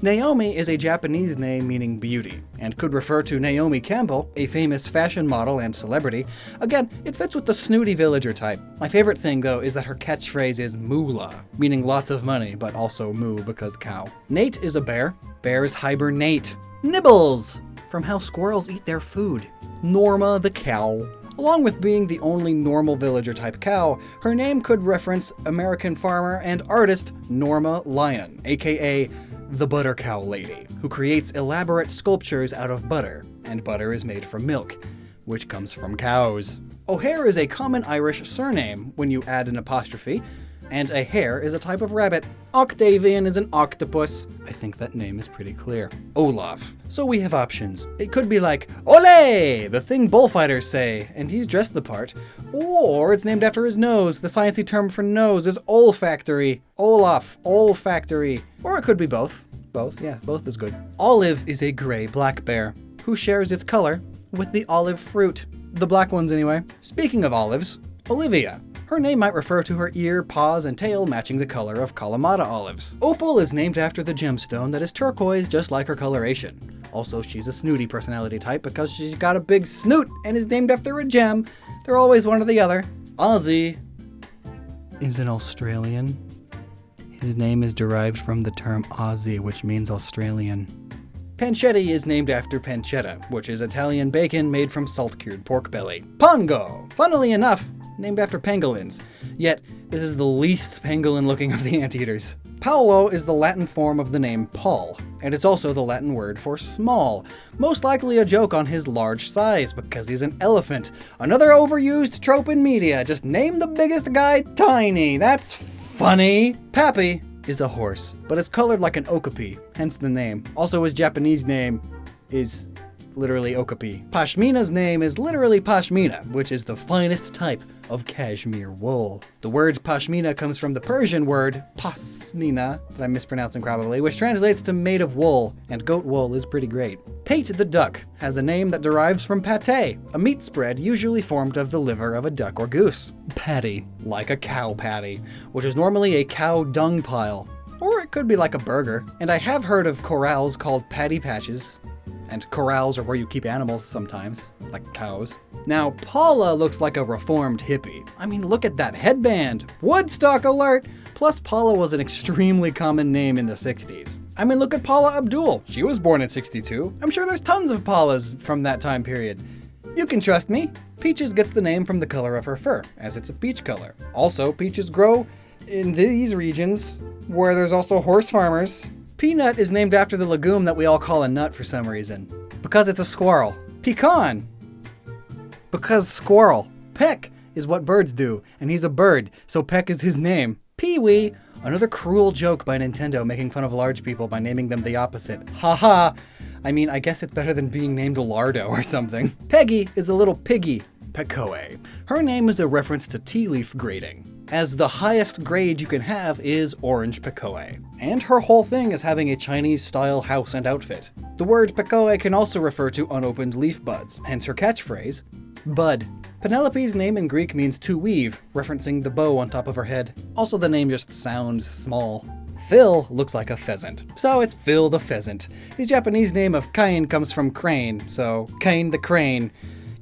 Naomi is a Japanese name meaning beauty, and could refer to Naomi Campbell, a famous fashion model and celebrity. Again, it fits with the snooty villager type. My favorite thing, though, is that her catchphrase is moolah, meaning lots of money, but also moo because cow. Nate is a bear. Bears hibernate. Nibbles, from how squirrels eat their food. Norma the cow. Along with being the only normal villager-type cow, her name could reference American farmer and artist Norma Lyon, aka the Butter Cow Lady, who creates elaborate sculptures out of butter, and butter is made from milk, which comes from cows. O'Hare is a common Irish surname when you add an apostrophe, and a hare is a type of rabbit. Octavian is an octopus. I think that name is pretty clear. Olaf. So we have options. It could be like, Ole! The thing bullfighters say, and he's dressed the part. Or it's named after his nose. The sciencey term for nose is olfactory. Olaf, olfactory. Or it could be both. Both, yeah, both is good. Olive is a gray black bear, who shares its color with the olive fruit. The black ones anyway. Speaking of olives, Olivia. Her name might refer to her ear, paws, and tail matching the color of Kalamata olives. Opal is named after the gemstone that is turquoise just like her coloration. Also, she's a snooty personality type because she's got a big snoot and is named after a gem. They're always one or the other. Ozzy is an Australian. His name is derived from the term Aussie, which means Australian. Pancetta is named after pancetta, which is Italian bacon made from salt-cured pork belly. Pongo, funnily enough, named after pangolins. Yet, this is the least pangolin-looking of the anteaters. Paolo is the Latin form of the name Paul, and it's also the Latin word for small, most likely a joke on his large size because he's an elephant. Another overused trope in media, just name the biggest guy tiny, that's funny. Pappy is a horse, but it's colored like an okapi, hence the name. Also, his Japanese name is literally okapi. Pashmina's name is literally pashmina, which is the finest type of cashmere wool. The word pashmina comes from the Persian word pasmina, that I'm mispronouncing probably, which translates to made of wool, and goat wool is pretty great. Pate the duck has a name that derives from pate, a meat spread usually formed of the liver of a duck or goose. Patty, like a cow patty, which is normally a cow dung pile, or it could be like a burger. And I have heard of corrals called patty patches, and corrals are where you keep animals sometimes, like cows. Now, Paula looks like a reformed hippie. I mean, look at that headband. Woodstock alert! Plus, Paula was an extremely common name in the 60s. I mean, look at Paula Abdul. She was born in 62. I'm sure there's tons of Paulas from that time period. You can trust me. Peaches gets the name from the color of her fur, as it's a peach color. Also, peaches grow in these regions, where there's also horse farmers. Peanut is named after the legume that we all call a nut for some reason. Because it's a squirrel. Pecan. Because squirrel. Peck is what birds do, and he's a bird, so Peck is his name. Pee-wee. Another cruel joke by Nintendo making fun of large people by naming them the opposite. Haha. I mean, I guess it's better than being named Lardo or something. Peggy is a little piggy. Pekoe. Her name is a reference to tea leaf grading, as the highest grade you can have is orange pekoe. And her whole thing is having a Chinese-style house and outfit. The word pekoe can also refer to unopened leaf buds, hence her catchphrase, bud. Penelope's name in Greek means to weave, referencing the bow on top of her head. Also, the name just sounds small. Phil looks like a pheasant, so it's Phil the Pheasant. His Japanese name of Kain comes from crane, so Kain the Crane.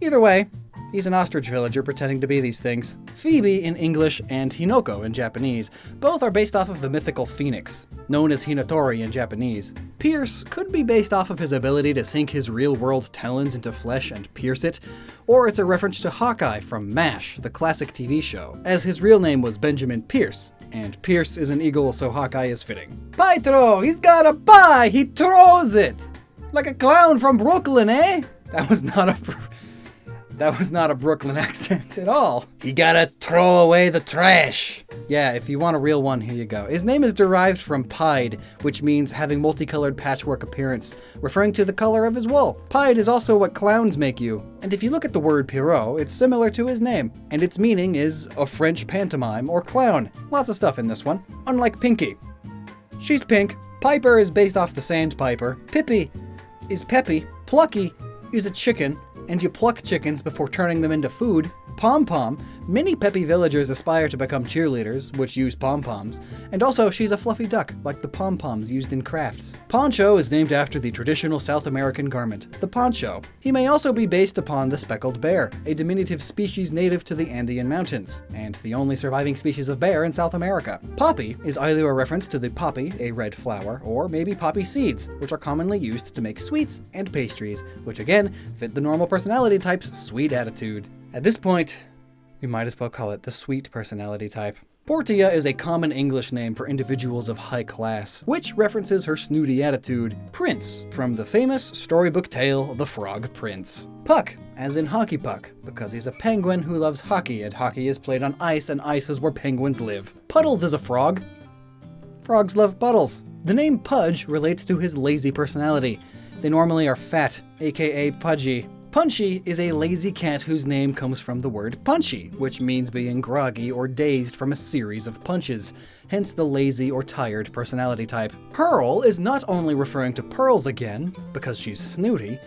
Either way, he's an ostrich villager pretending to be these things. Phoebe in English and Hinoko in Japanese. Both are based off of the mythical phoenix, known as Hinatori in Japanese. Pierce could be based off of his ability to sink his real-world talons into flesh and pierce it, or it's a reference to Hawkeye from MASH, the classic TV show, as his real name was Benjamin Pierce, and Pierce is an eagle, so Hawkeye is fitting. Pie throw! He's got a pie! He throws it! Like a clown from Brooklyn, eh? That was not a Brooklyn accent at all. You gotta throw away the trash. Yeah, if you want a real one, here you go. His name is derived from pied, which means having multicolored patchwork appearance, referring to the color of his wool. Pied is also what clowns make you. And if you look at the word Pierrot, it's similar to his name, and its meaning is a French pantomime or clown. Lots of stuff in this one. Unlike Pinky. She's pink. Piper is based off the sandpiper. Pippi is peppy. Plucky is a chicken, and you pluck chickens before turning them into food. Pom-Pom. Many peppy villagers aspire to become cheerleaders, which use pom-poms. And also, she's a fluffy duck, like the pom-poms used in crafts. Poncho is named after the traditional South American garment, the poncho. He may also be based upon the speckled bear, a diminutive species native to the Andean mountains, and the only surviving species of bear in South America. Poppy is either a reference to the poppy, a red flower, or maybe poppy seeds, which are commonly used to make sweets and pastries, which again, fit the normal personality type's sweet attitude. At this point, we might as well call it the sweet personality type. Portia is a common English name for individuals of high class, which references her snooty attitude. Prince, from the famous storybook tale, The Frog Prince. Puck, as in hockey puck, because he's a penguin who loves hockey, and hockey is played on ice, and ice is where penguins live. Puddles is a frog. Frogs love puddles. The name Pudge relates to his lazy personality. They normally are fat, aka pudgy. Punchy is a lazy cat whose name comes from the word punchy, which means being groggy or dazed from a series of punches, hence the lazy or tired personality type. Pearl is not only referring to pearls again, because she's snooty,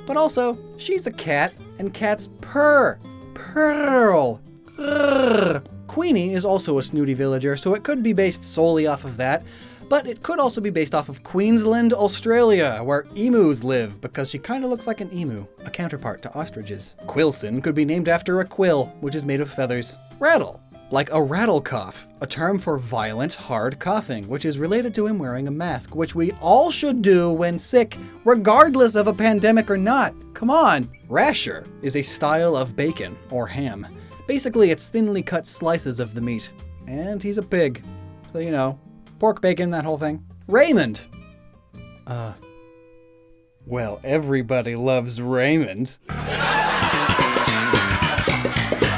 but also she's a cat, and cats purr. Pearl. Grrr. Queenie is also a snooty villager, so it could be based solely off of that, but it could also be based off of Queensland, Australia, where emus live, because she kind of looks like an emu, a counterpart to ostriches. Quilson could be named after a quill, which is made of feathers. Rattle, like a rattle cough, a term for violent, hard coughing, which is related to him wearing a mask, which we all should do when sick, regardless of a pandemic or not. Come on. Rasher is a style of bacon, or ham. Basically, it's thinly cut slices of the meat. And he's a pig, so you know. Pork, bacon, that whole thing. Raymond. Well, everybody loves Raymond.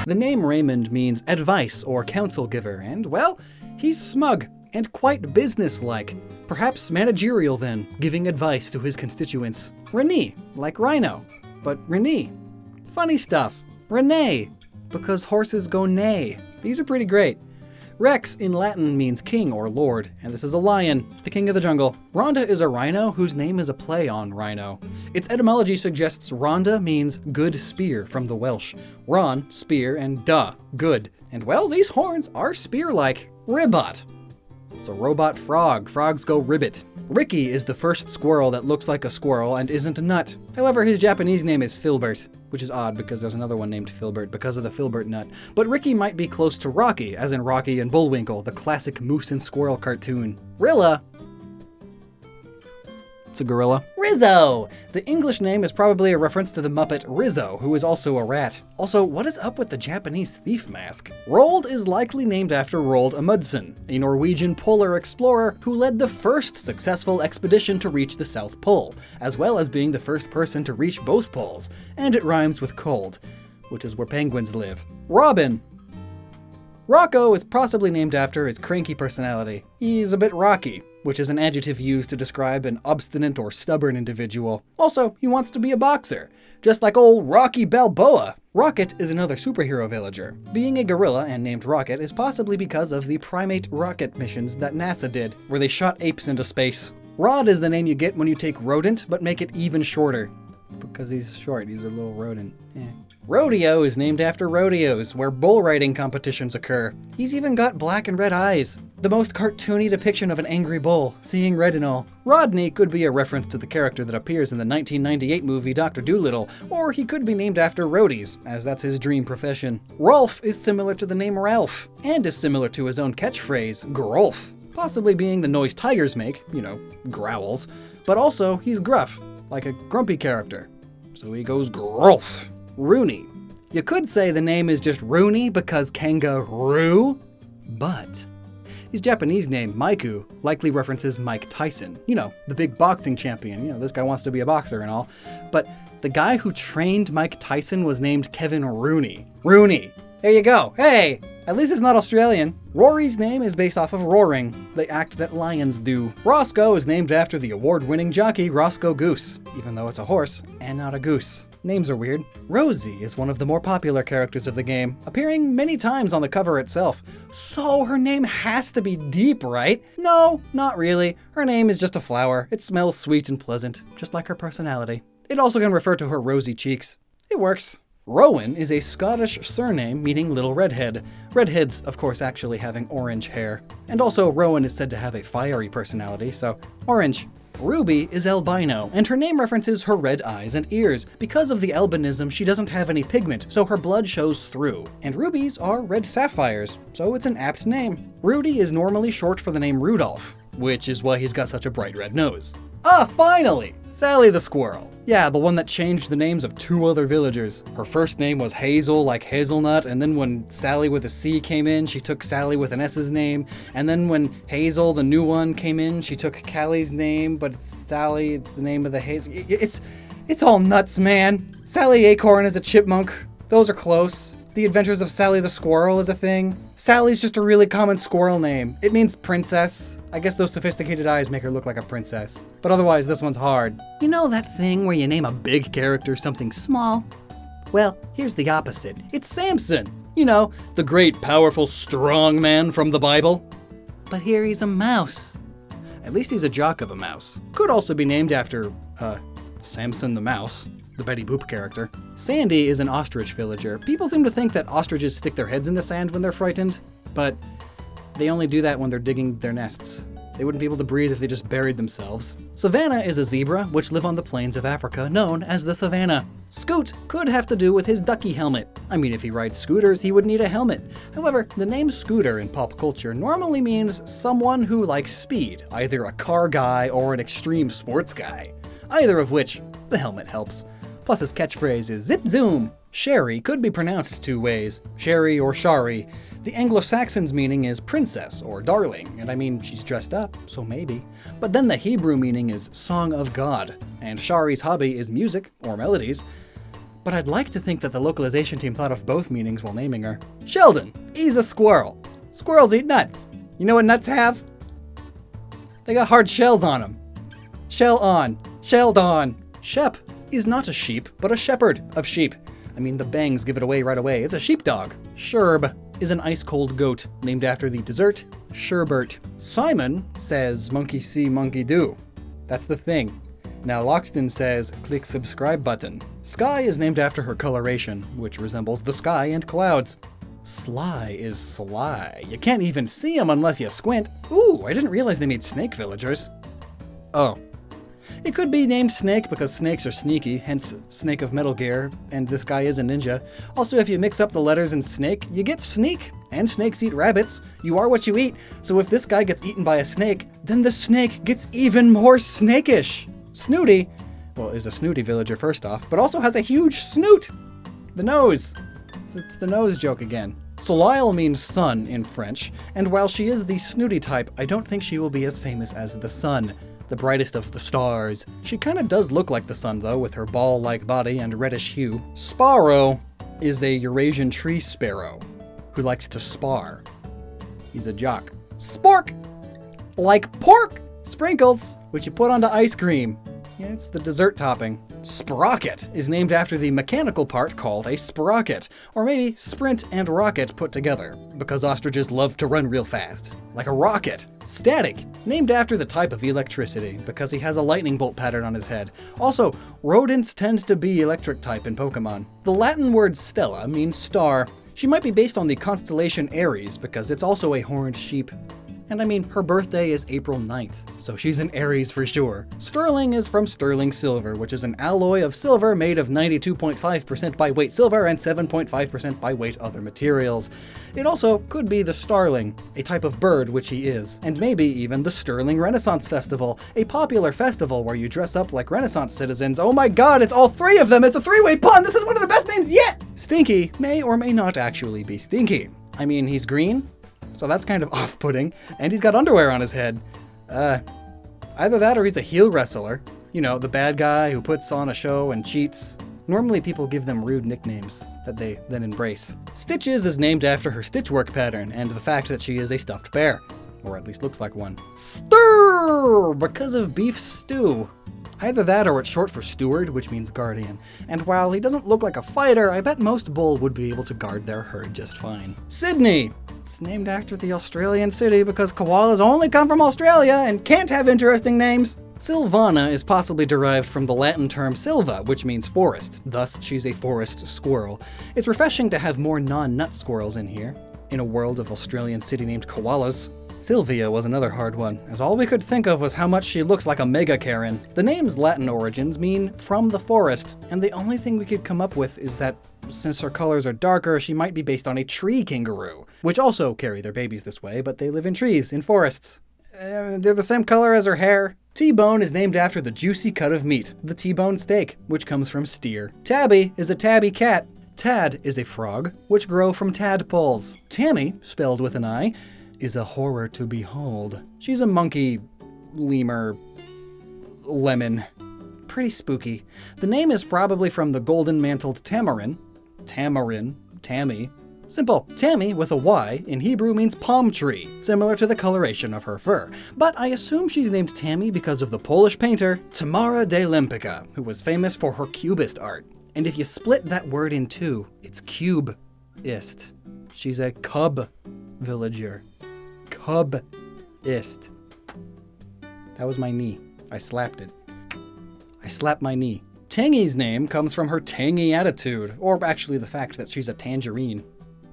The name Raymond means advice or counsel giver, and, well, he's smug and quite businesslike. Perhaps managerial then, giving advice to his constituents. Renee, like Rhino, but Renee. Funny stuff. Renee, because horses go neigh. These are pretty great. Rex in Latin means king or lord, and this is a lion, the king of the jungle. Rhonda is a rhino whose name is a play on rhino. Its etymology suggests Rhonda means good spear from the Welsh. Ron, spear, and da, good. And well, these horns are spear-like. Ribbot. It's a robot frog. Frogs go ribbit. Ricky is the first squirrel that looks like a squirrel and isn't a nut. However, his Japanese name is Filbert, which is odd because there's another one named Filbert because of the Filbert nut. But Ricky might be close to Rocky, as in Rocky and Bullwinkle, the classic moose and squirrel cartoon. Rilla. It's a gorilla. Rizzo! The English name is probably a reference to the Muppet Rizzo, who is also a rat. Also, what is up with the Japanese thief mask? Roald is likely named after Roald Amundsen, a Norwegian polar explorer who led the first successful expedition to reach the South Pole, as well as being the first person to reach both poles, and it rhymes with cold, which is where penguins live. Robin. Rocco is possibly named after his cranky personality. He's a bit rocky, which is an adjective used to describe an obstinate or stubborn individual. Also, he wants to be a boxer, just like old Rocky Balboa. Rocket is another superhero villager. Being a gorilla and named Rocket is possibly because of the primate rocket missions that NASA did, where they shot apes into space. Rod is the name you get when you take rodent, but make it even shorter. because he's short. He's a little rodent. Rodeo is named after rodeos, where bull riding competitions occur. He's even got black and red eyes. The most cartoony depiction of an angry bull, seeing red and all. Rodney could be a reference to the character that appears in the 1998 movie Dr. Dolittle, or he could be named after roadies, as that's his dream profession. Rolf is similar to the name Ralph, and is similar to his own catchphrase, Grolf, possibly being the noise tigers make, growls, but also he's gruff, like a grumpy character. So he goes Grolf. Rooney. You could say the name is just Rooney because kangaroo, but his Japanese name, Maiku, likely references Mike Tyson. The big boxing champion. This guy wants to be a boxer and all. But the guy who trained Mike Tyson was named Kevin Rooney. Rooney. There you go. Hey, at least it's not Australian. Rory's name is based off of roaring, the act that lions do. Roscoe is named after the award-winning jockey Roscoe Goose, even though it's a horse and not a goose. Names are weird. Rosie is one of the more popular characters of the game, appearing many times on the cover itself. So her name has to be deep, right? No, not really. Her name is just a flower. It smells sweet and pleasant, just like her personality. It also can refer to her rosy cheeks. It works. Rowan is a Scottish surname meaning little redhead. Redheads, of course, actually having orange hair. And also, Rowan is said to have a fiery personality, so orange. Ruby is albino, and her name references her red eyes and ears. Because of the albinism, she doesn't have any pigment, so her blood shows through. And rubies are red sapphires, so it's an apt name. Rudy is normally short for the name Rudolph, which is why he's got such a bright red nose. Ah, finally! Sally the squirrel. Yeah, the one that changed the names of 2 other villagers. Her first name was Hazel, like hazelnut, and then when Sally with a C came in, she took Sally with an S's name. And then when Hazel, the new one, came in, she took Callie's name, but it's Sally, it's the name of the Hazel. It's all nuts, man. Sally Acorn is a chipmunk. Those are close. The Adventures of Sally the Squirrel is a thing. Sally's just a really common squirrel name. It means princess. I guess those sophisticated eyes make her look like a princess. But otherwise, this one's hard. You know that thing where you name a big character something small? Well, here's the opposite. It's Samson. The great, powerful, strong man from the Bible. But here he's a mouse. At least he's a jock of a mouse. Could also be named after, Samson the Mouse, the Betty Boop character. Sandy is an ostrich villager. People seem to think that ostriches stick their heads in the sand when they're frightened, but they only do that when they're digging their nests. They wouldn't be able to breathe if they just buried themselves. Savannah is a zebra, which live on the plains of Africa, known as the Savannah. Scoot could have to do with his ducky helmet. I mean, if he rides scooters, he would need a helmet. However, the name scooter in pop culture normally means someone who likes speed, either a car guy or an extreme sports guy. Either of which, the helmet helps. Plus his catchphrase is zip zoom. Sherry could be pronounced 2 ways, Sherry or Shari. The Anglo-Saxon's meaning is princess or darling, and I mean, she's dressed up, so maybe. But then the Hebrew meaning is song of God, and Shari's hobby is music or melodies. But I'd like to think that the localization team thought of both meanings while naming her. Sheldon, he's a squirrel. Squirrels eat nuts. You know what nuts have? They got hard shells on them. Shell on, shelled on. Shep is not a sheep, but a shepherd of sheep. I mean, the bangs give it away right away. It's a sheepdog. Sherb is an ice-cold goat, named after the dessert, sherbet. Simon says monkey see, monkey do. That's the thing. Now Lockstin says click subscribe button. Sky is named after her coloration, which resembles the sky and clouds. Sly is sly. You can't even see him unless you squint. Ooh, I didn't realize they made snake villagers. Oh. It could be named Snake because snakes are sneaky, hence Snake of Metal Gear, and this guy is a ninja. Also, if you mix up the letters in snake, you get sneak. And snakes eat rabbits. You are what you eat. So if this guy gets eaten by a snake, then the snake gets even more snakish. Snooty, well, is a snooty villager first off, but also has a huge snoot. The nose. It's the nose joke again. Soleil means sun in French, and while she is the snooty type, I don't think she will be as famous as the sun. The brightest of the stars. She kinda does look like the sun though, with her ball-like body and reddish hue. Sparrow is a Eurasian tree sparrow who likes to spar. He's a jock. Spork! Like pork! Sprinkles, which you put onto ice cream. Yeah, it's the dessert topping. Sprocket is named after the mechanical part called a sprocket, or maybe sprint and rocket put together, because ostriches love to run real fast. Like a rocket. Static, named after the type of electricity, because he has a lightning bolt pattern on his head. Also, rodents tend to be electric type in Pokemon. The Latin word stella means star. She might be based on the constellation Aries, because it's also a horned sheep. And I mean, her birthday is April 9th, so she's an Aries for sure. Sterling is from sterling silver, which is an alloy of silver made of 92.5% by weight silver and 7.5% by weight other materials. It also could be the starling, a type of bird which he is, and maybe even the Sterling Renaissance Festival, a popular festival where you dress up like Renaissance citizens. Oh my god, it's all three of them! It's a three-way pun! This is one of the best names yet! Stinky may or may not actually be Stinky. I mean, he's green, so that's kind of off-putting, and he's got underwear on his head. Either that or he's a heel wrestler. You know, the bad guy who puts on a show and cheats. Normally people give them rude nicknames that they then embrace. Stitches is named after her stitchwork pattern and the fact that she is a stuffed bear. Or at least looks like one. Stir! Because of beef stew. Either that or it's short for steward, which means guardian. And while he doesn't look like a fighter, I bet most bull would be able to guard their herd just fine. Sydney! It's named after the Australian city because koalas only come from Australia and can't have interesting names. Silvana is possibly derived from the Latin term silva, which means forest. Thus, she's a forest squirrel. It's refreshing to have more non-nut squirrels in here, in a world of Australian city named koalas. Sylvia was another hard one, as all we could think of was how much she looks like a Mega Karen. The name's Latin origins mean from the forest, and the only thing we could come up with is that since her colors are darker, she might be based on a tree kangaroo, which also carry their babies this way, but they live in trees, in forests. They're the same color as her hair. T-bone is named after the juicy cut of meat, the T-bone steak, which comes from steer. Tabby is a tabby cat. Tad is a frog, which grow from tadpoles. Tammy, spelled with an I, is a horror to behold. She's a monkey, lemur, lemon. Pretty spooky. The name is probably from the golden-mantled tamarin, Tammy. Simple. Tammy with a Y in Hebrew means palm tree, similar to the coloration of her fur. But I assume she's named Tammy because of the Polish painter Tamara de Lempicka, who was famous for her cubist art. And if you split that word in two, it's cube-ist. She's a cub villager. Cub-ist. That was my knee. I slapped it. I slapped my knee. Tangy's name comes from her tangy attitude, or actually the fact that she's a tangerine,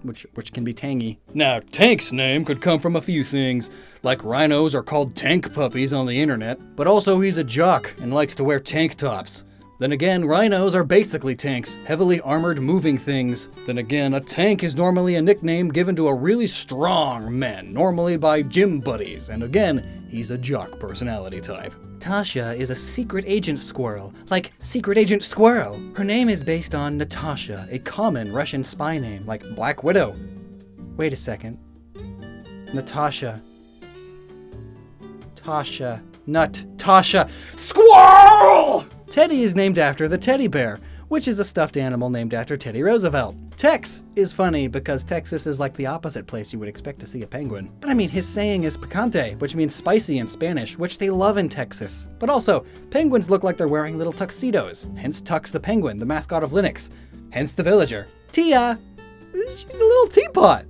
which can be tangy. Now, Tank's name could come from a few things, like rhinos are called tank puppies on the internet, but also he's a jock and likes to wear tank tops. Then again, rhinos are basically tanks, heavily armored moving things. Then again, a tank is normally a nickname given to a really strong man, normally by gym buddies, and again, he's a jock personality type. Tasha is a secret agent squirrel, like Secret Agent Squirrel. Her name is based on Natasha, a common Russian spy name, like Black Widow. Wait a second. Natasha. Tasha. Tasha. Squirrel! Teddy is named after the teddy bear, which is a stuffed animal named after Teddy Roosevelt. Tex is funny because Texas is like the opposite place you would expect to see a penguin. But I mean, his saying is picante, which means spicy in Spanish, which they love in Texas. But also, penguins look like they're wearing little tuxedos, hence Tux the penguin, the mascot of Linux. Hence the villager. Tia, she's a little teapot.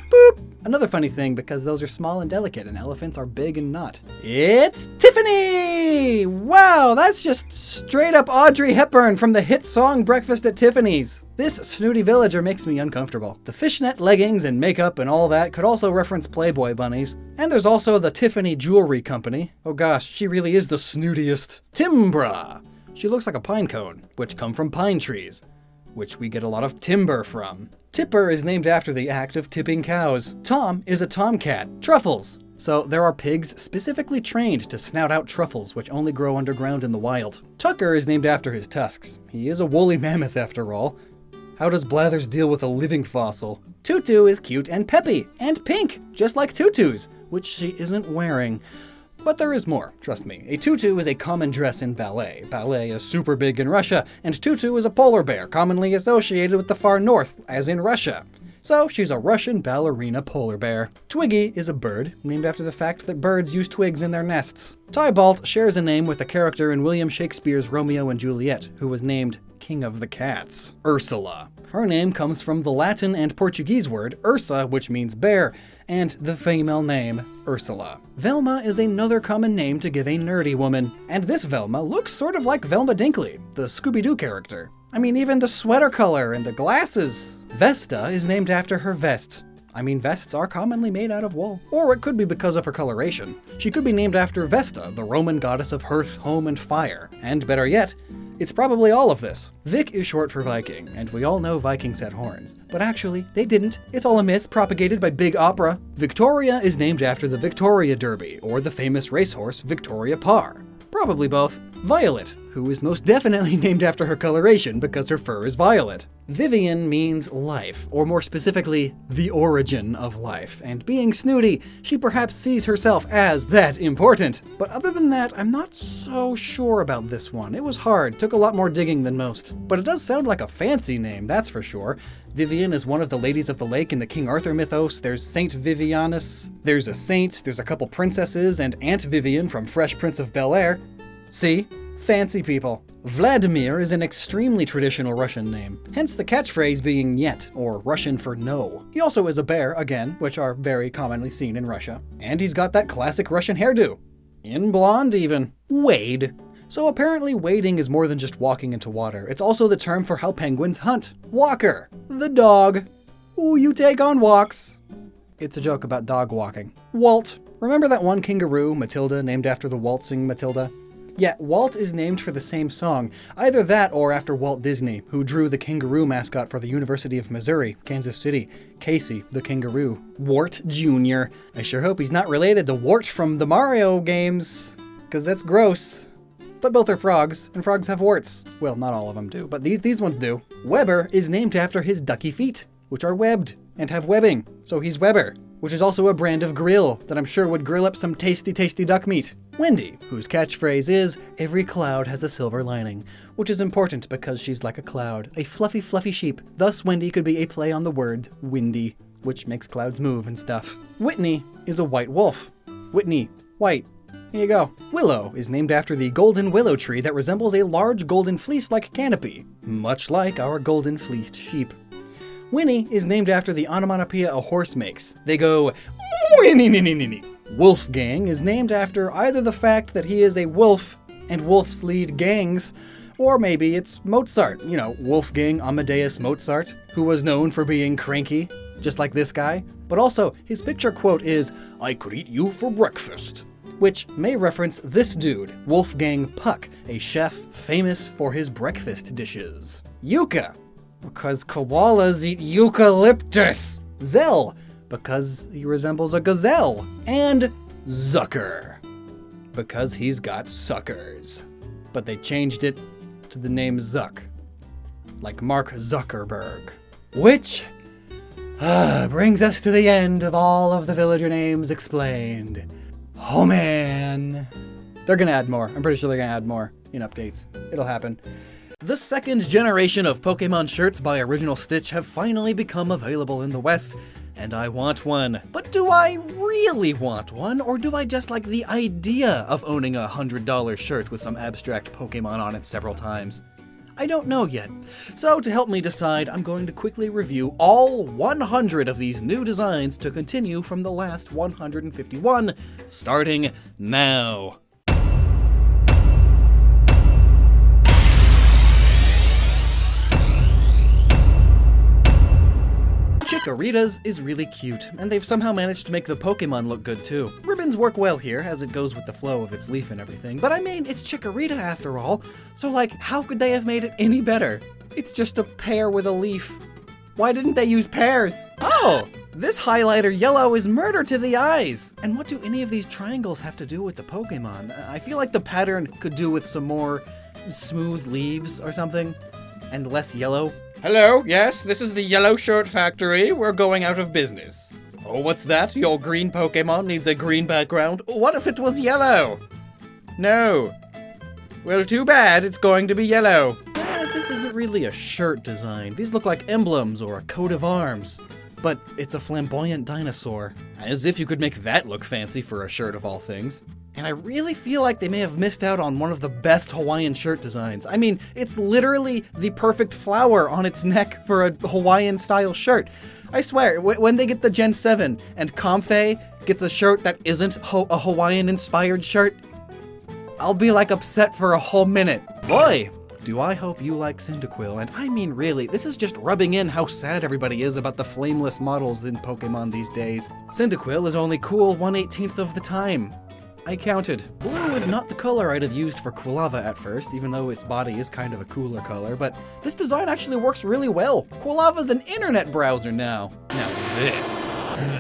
Boop. Another funny thing, because those are small and delicate, and elephants are big and not. It's Tiffany! Wow, that's just straight up Audrey Hepburn from the hit song Breakfast at Tiffany's. This snooty villager makes me uncomfortable. The fishnet leggings and makeup and all that could also reference Playboy bunnies. And there's also the Tiffany Jewelry Company. Oh gosh, she really is the snootiest. Timbra! She looks like a pine cone, which come from pine trees, which we get a lot of timber from. Tipper is named after the act of tipping cows. Tom is a tomcat. Truffles. So there are pigs specifically trained to snout out truffles, which only grow underground in the wild. Tucker is named after his tusks. He is a woolly mammoth after all. How does Blathers deal with a living fossil? Tutu is cute and peppy, and pink, just like Tutu's, which she isn't wearing. But there is more, trust me. A tutu is a common dress in ballet. Ballet is super big in Russia, and tutu is a polar bear commonly associated with the far north, as in Russia. So she's a Russian ballerina polar bear. Twiggy is a bird, named after the fact that birds use twigs in their nests. Tybalt shares a name with a character in William Shakespeare's Romeo and Juliet, who was named King of the Cats, Ursula. Her name comes from the Latin and Portuguese word ursa, which means bear, and the female name Ursula. Velma is another common name to give a nerdy woman, and this Velma looks sort of like Velma Dinkley, the Scooby-Doo character. I mean, even the sweater color and the glasses. Vesta is named after her vest. I mean, vests are commonly made out of wool. Or it could be because of her coloration. She could be named after Vesta, the Roman goddess of hearth, home, and fire. And better yet, it's probably all of this. Vic is short for Viking, and we all know Vikings had horns. But actually, they didn't. It's all a myth propagated by Big Opera. Victoria is named after the Victoria Derby, or the famous racehorse Victoria Parr. Probably both. Violet, who is most definitely named after her coloration because her fur is violet. Vivian means life, or more specifically, the origin of life. And being snooty, she perhaps sees herself as that important. But other than that, I'm not so sure about this one. It was hard, took a lot more digging than most. But it does sound like a fancy name, that's for sure. Vivian is one of the ladies of the lake in the King Arthur mythos. There's Saint Vivianus. There's a saint, there's a couple princesses, and Aunt Vivian from Fresh Prince of Bel-Air. See? Fancy people. Vladimir is an extremely traditional Russian name, hence the catchphrase being "Niet," or Russian for no. He also is a bear, again, which are very commonly seen in Russia. And he's got that classic Russian hairdo. In blonde, even. Wade. So apparently wading is more than just walking into water. It's also the term for how penguins hunt. Walker. The dog. Ooh, you take on walks. It's a joke about dog walking. Walt. Remember that one kangaroo, Matilda, named after the waltzing Matilda? Yeah, Walt is named for the same song. Either that or after Walt Disney, who drew the kangaroo mascot for the University of Missouri, Kansas City, Casey the kangaroo. Wart Jr. I sure hope he's not related to Wart from the Mario games, because that's gross. But both are frogs, and frogs have warts. Well, not all of them do, but these ones do. Weber is named after his ducky feet, which are webbed and have webbing, so he's Weber, which is also a brand of grill that I'm sure would grill up some tasty, tasty duck meat. Wendy, whose catchphrase is, "Every cloud has a silver lining," which is important because she's like a cloud, a fluffy, fluffy sheep. Thus, Wendy could be a play on the word windy, which makes clouds move and stuff. Whitney is a white wolf. Whitney, white. Here you go. Willow is named after the golden willow tree that resembles a large golden fleece-like canopy, much like our golden fleeced sheep. Winnie is named after the onomatopoeia a horse makes. They go, Winnie. Wolfgang is named after either the fact that he is a wolf and wolves lead gangs, or maybe it's Mozart, you know, Wolfgang Amadeus Mozart, who was known for being cranky, just like this guy. But also, his picture quote is, "I could eat you for breakfast," which may reference this dude, Wolfgang Puck, a chef famous for his breakfast dishes. Yucca, because koalas eat eucalyptus. Zell, because he resembles a gazelle. And Zucker, because he's got suckers. But they changed it to the name Zuck, like Mark Zuckerberg. Which brings us to the end of all of the villager names explained. Oh man. They're gonna add more. I'm pretty sure they're gonna add more in updates. It'll happen. The second generation of Pokemon shirts by Original Stitch have finally become available in the West, and I want one. But do I really want one, or do I just like the idea of owning a $100 shirt with some abstract Pokemon on it several times? I don't know yet. So to help me decide, I'm going to quickly review all 100 of these new designs to continue from the last 151, starting now. Chikorita's is really cute, and they've somehow managed to make the Pokemon look good too. Ribbons work well here, as it goes with the flow of its leaf and everything, but I mean, it's Chikorita after all, so like, how could they have made it any better? It's just a pear with a leaf. Why didn't they use pears? Oh! This highlighter yellow is murder to the eyes! And what do any of these triangles have to do with the Pokemon? I feel like the pattern could do with some more smooth leaves or something, and less yellow. Hello, yes, this is the Yellow Shirt Factory. We're going out of business. Oh, what's that? Your green Pokemon needs a green background? What if it was yellow? No. Well, too bad, it's going to be yellow. This isn't really a shirt design. These look like emblems or a coat of arms. but it's a flamboyant dinosaur. As if you could make that look fancy for a shirt of all things. And I really feel like they may have missed out on one of the best Hawaiian shirt designs. I mean, it's literally the perfect flower on its neck for a Hawaiian-style shirt. I swear, when they get the Gen 7 and Comfey gets a shirt that isn't a Hawaiian-inspired shirt, I'll be like upset for a whole minute. Boy, do I hope you like Cyndaquil, and I mean really, this is just rubbing in how sad everybody is about the flameless models in Pokemon these days. Cyndaquil is only cool 1/18 of the time. I counted. Blue is not the color I'd have used for Quilava at first, even though its body is kind of a cooler color, but this design actually works really well. Quilava's an internet browser now. Now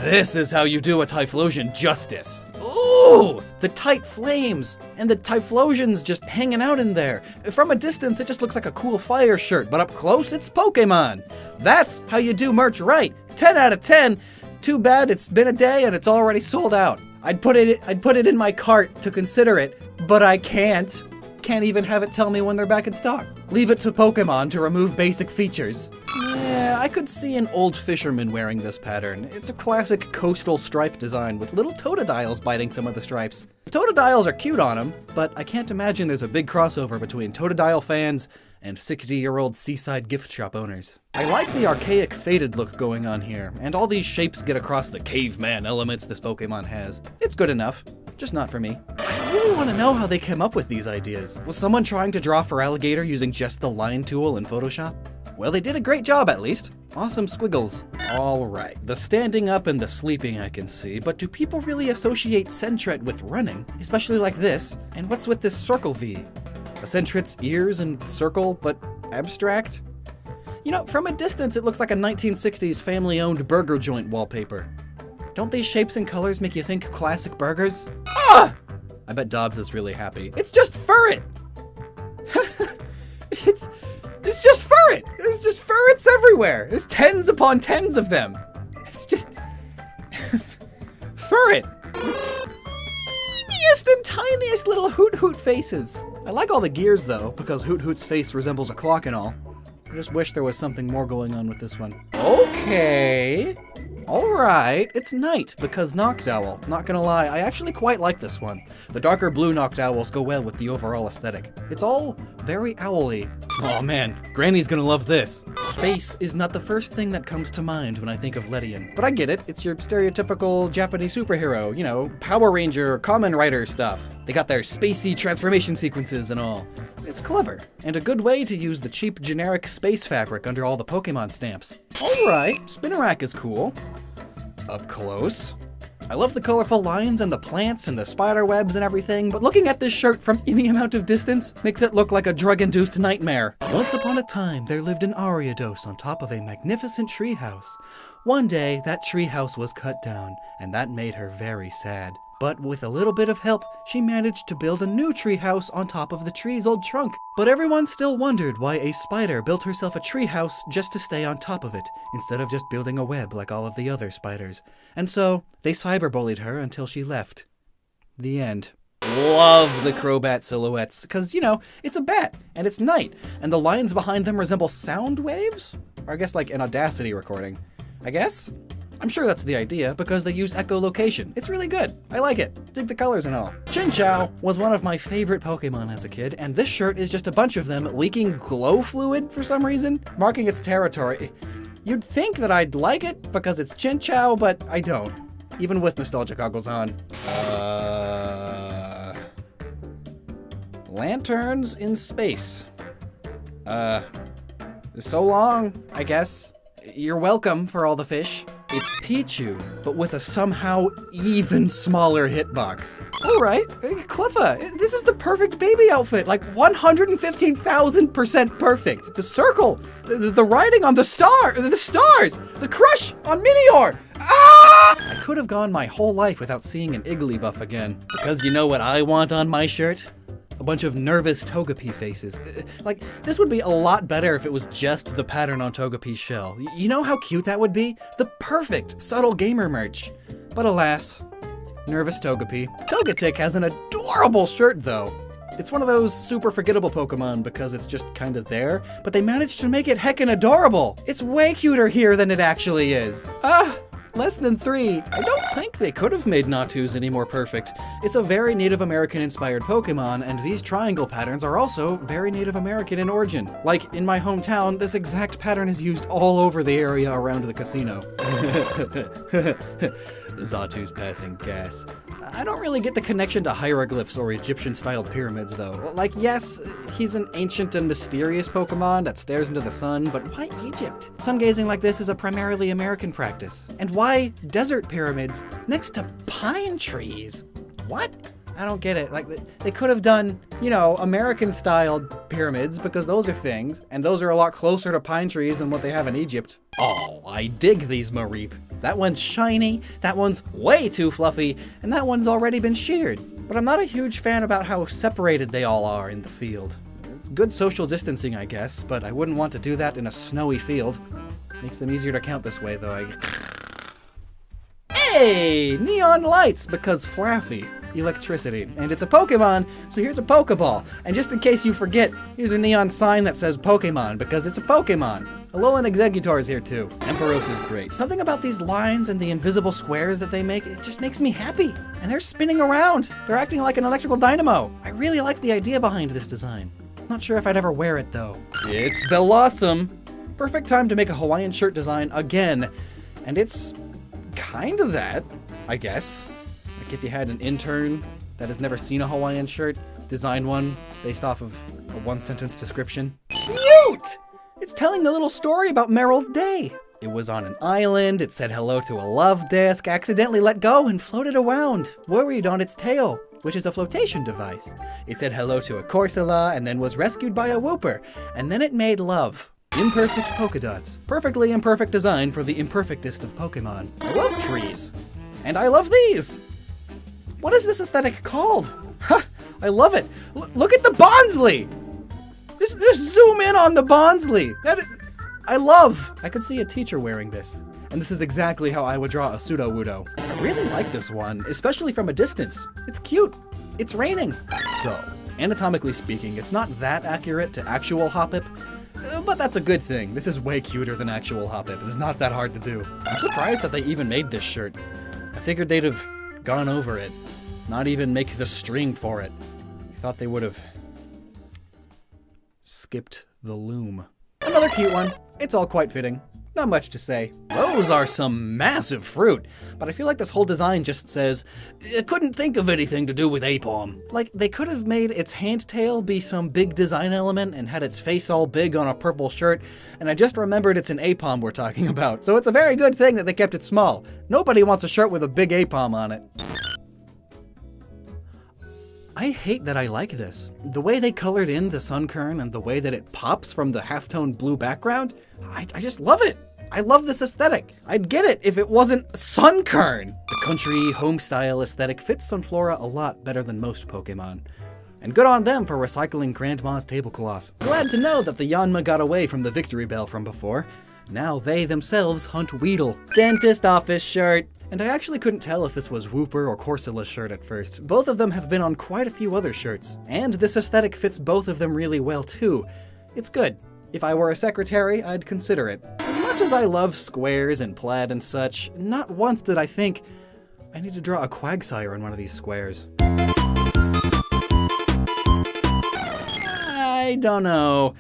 this is how you do a Typhlosion justice. Ooh! The tight flames, and the Typhlosion's just hanging out in there. From a distance, it just looks like a cool fire shirt, but up close, it's Pokemon. That's how you do merch right. 10 out of 10. Too bad it's been a day and it's already sold out. I'd put it in my cart to consider it, but I can't. Can't even have it tell me when they're back in stock. Leave it to Pokemon to remove basic features. Yeah, I could see an old fisherman wearing this pattern. It's a classic coastal stripe design with little Totodiles biting some of the stripes. Totodiles are cute on them, but I can't imagine there's a big crossover between Totodile fans and 60-year-old seaside gift shop owners. I like the archaic faded look going on here, and all these shapes get across the caveman elements this Pokemon has. It's good enough, just not for me. I really want to know how they came up with these ideas. Was someone trying to draw for Alligator using just the line tool in Photoshop? Well, they did a great job at least. Awesome squiggles. Alright, the standing up and the sleeping I can see, but do people really associate Sentret with running? Especially like this? And what's with this circle V? A Sentret's ears and circle, but abstract? You know, from a distance it looks like a 1960s family-owned burger joint wallpaper. Don't these shapes and colors make you think classic burgers? Ah! I bet Dobbs is really happy. It's just Furret! It's just Furret! There's just Furrets everywhere! There's tens upon tens of them! It's just... Furret! The teeniest and tiniest little Hoot Hoot faces. I like all the gears though, because Hoot Hoot's face resembles a clock and all. I just wish there was something more going on with this one. Okay. Alright, it's night because Noctowl. Not gonna lie, I actually quite like this one. The darker blue Noctowls go well with the overall aesthetic. It's all very owly. Oh man, Granny's gonna love this. Space is not the first thing that comes to mind when I think of Ledian. But I get it, it's your stereotypical Japanese superhero, you know, Power Ranger, Kamen Rider stuff. They got their spacey transformation sequences and all. It's clever, and a good way to use the cheap generic space fabric under all the Pokemon stamps. Alright, Spinarak is cool. Up close. I love the colorful lines and the plants and the spider webs and everything, but looking at this shirt from any amount of distance makes it look like a drug-induced nightmare. Once upon a time, there lived an Ariados on top of a magnificent treehouse. One day, that treehouse was cut down, and that made her very sad. But with a little bit of help, she managed to build a new treehouse on top of the tree's old trunk. But everyone still wondered why a spider built herself a treehouse just to stay on top of it, instead of just building a web like all of the other spiders. And so, they cyberbullied her until she left. The end. Love the Crobat silhouettes, because, you know, it's a bat, and it's night, and the lines behind them resemble sound waves? Or I guess like an Audacity recording. I guess? I'm sure that's the idea, because they use echolocation. It's really good. I like it. Dig the colors and all. Chinchou was one of my favorite Pokemon as a kid, and this shirt is just a bunch of them leaking glow fluid for some reason, marking its territory. You'd think that I'd like it, because it's Chinchou, but I don't. Even with nostalgia goggles on. Lanterns in space. So long, I guess. You're welcome for all the fish. It's Pichu, but with a somehow even smaller hitbox. Alright, Cliffa, this is the perfect baby outfit, like 115,000% perfect. The circle, the writing on the stars, the crush on Minior. Ah! I could have gone my whole life without seeing an Igglybuff again. Because you know what I want on my shirt? A bunch of nervous Togepi faces. Like, this would be a lot better if it was just the pattern on Togepi's shell. You know how cute that would be? The perfect subtle gamer merch. But alas, nervous Togepi. Togetic has an adorable shirt though. It's one of those super forgettable Pokemon because it's just kind of there, but they managed to make it heckin' adorable. It's way cuter here than it actually is. Less than 3. I don't think they could have made Natus any more perfect. It's a very Native American inspired Pokemon, and these triangle patterns are also very Native American in origin. Like, in my hometown, this exact pattern is used all over the area around the casino. Zatu's passing gas. I don't really get the connection to hieroglyphs or Egyptian-styled pyramids, though. Like, yes, he's an ancient and mysterious Pokemon that stares into the sun, but why Egypt? Sun gazing like this is a primarily American practice. And why desert pyramids next to pine trees? What? I don't get it. Like, they could have done, you know, American-styled pyramids, because those are things, and those are a lot closer to pine trees than what they have in Egypt. Oh, I dig these Mareep. That one's shiny, that one's way too fluffy, and that one's already been sheared. But I'm not a huge fan about how separated they all are in the field. It's good social distancing, I guess, but I wouldn't want to do that in a snowy field. Makes them easier to count this way, though. Hey! Neon lights, because Flaffy. Electricity. And it's a Pokemon, so here's a Pokeball. And just in case you forget, here's a neon sign that says Pokemon, because it's a Pokemon. Alolan Exeggutor is here too. Ampharos is great. Something about these lines and the invisible squares that they make, it just makes me happy. And they're spinning around. They're acting like an electrical dynamo. I really like the idea behind this design. Not sure if I'd ever wear it though. It's Bellossom. Perfect time to make a Hawaiian shirt design again. And it's kind of that, I guess. Like if you had an intern that has never seen a Hawaiian shirt, design one based off of a one-sentence description. Cute! It's telling a little story about Meryl's day. It was on an island, it said hello to a love disc, accidentally let go and floated around, worried on its tail, which is a flotation device. It said hello to a Corsola and then was rescued by a Wooper, and then it made love. Imperfect polka dots. Perfectly imperfect design for the imperfectest of Pokemon. I love trees. And I love these. What is this aesthetic called? Ha! I love it. Look at the Bonsly! Just zoom in on the Bonsly. I could see a teacher wearing this. And this is exactly how I would draw a Sudowoodo. I really like this one, especially from a distance. It's cute. It's raining. So, anatomically speaking, it's not that accurate to actual Hoppip, but that's a good thing. This is way cuter than actual Hoppip. It's not that hard to do. I'm surprised that they even made this shirt. I figured they'd have gone over it, not even make the string for it. I thought they would have skipped the loom. Another cute one. It's all quite fitting. Not much to say. Those are some massive fruit, but I feel like this whole design just says, I couldn't think of anything to do with Apom. Like, they could have made its hand tail be some big design element and had its face all big on a purple shirt, and I just remembered it's an Apom we're talking about, so it's a very good thing that they kept it small. Nobody wants a shirt with a big Apom on it. I hate that I like this. The way they colored in the Sunkern and the way that it pops from the halftone blue background, I just love it. I love this aesthetic. I'd get it if it wasn't Sunkern. The country, home-style aesthetic fits Sunflora a lot better than most Pokemon. And good on them for recycling Grandma's tablecloth. Glad to know that the Yanma got away from the Victory Bell from before. Now they themselves hunt Weedle. Dentist office shirt. And I actually couldn't tell if this was Wooper or Corsola's shirt at first. Both of them have been on quite a few other shirts. And this aesthetic fits both of them really well too. It's good. If I were a secretary, I'd consider it. As much as I love squares and plaid and such, not once did I think, I need to draw a Quagsire on one of these squares. I don't know.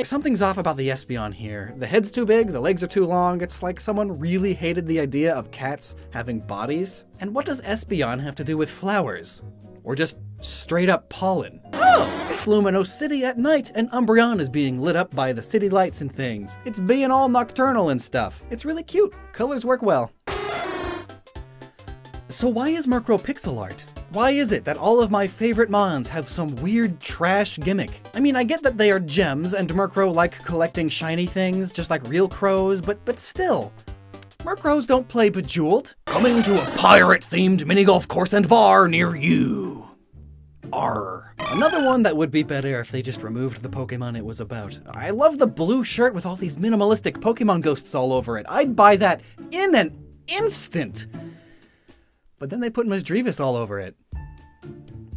Something's off about the Espeon here. The head's too big, the legs are too long. It's like someone really hated the idea of cats having bodies. And what does Espeon have to do with flowers? Or just straight up pollen? Oh, it's Lumino City at night and Umbreon is being lit up by the city lights and things. It's being all nocturnal and stuff. It's really cute. Colors work well. So why is Murkrow pixel art? Why is it that all of my favorite Mons have some weird trash gimmick? I mean, I get that they are gems and Murkrow like collecting shiny things just like real crows, but still. Murkrows don't play Bejeweled. Coming to a pirate-themed mini-golf course and bar near you. Arr. Another one that would be better if they just removed the Pokemon it was about. I love the blue shirt with all these minimalistic Pokemon ghosts all over it. I'd buy that in an instant. But then they put Misdreavus all over it.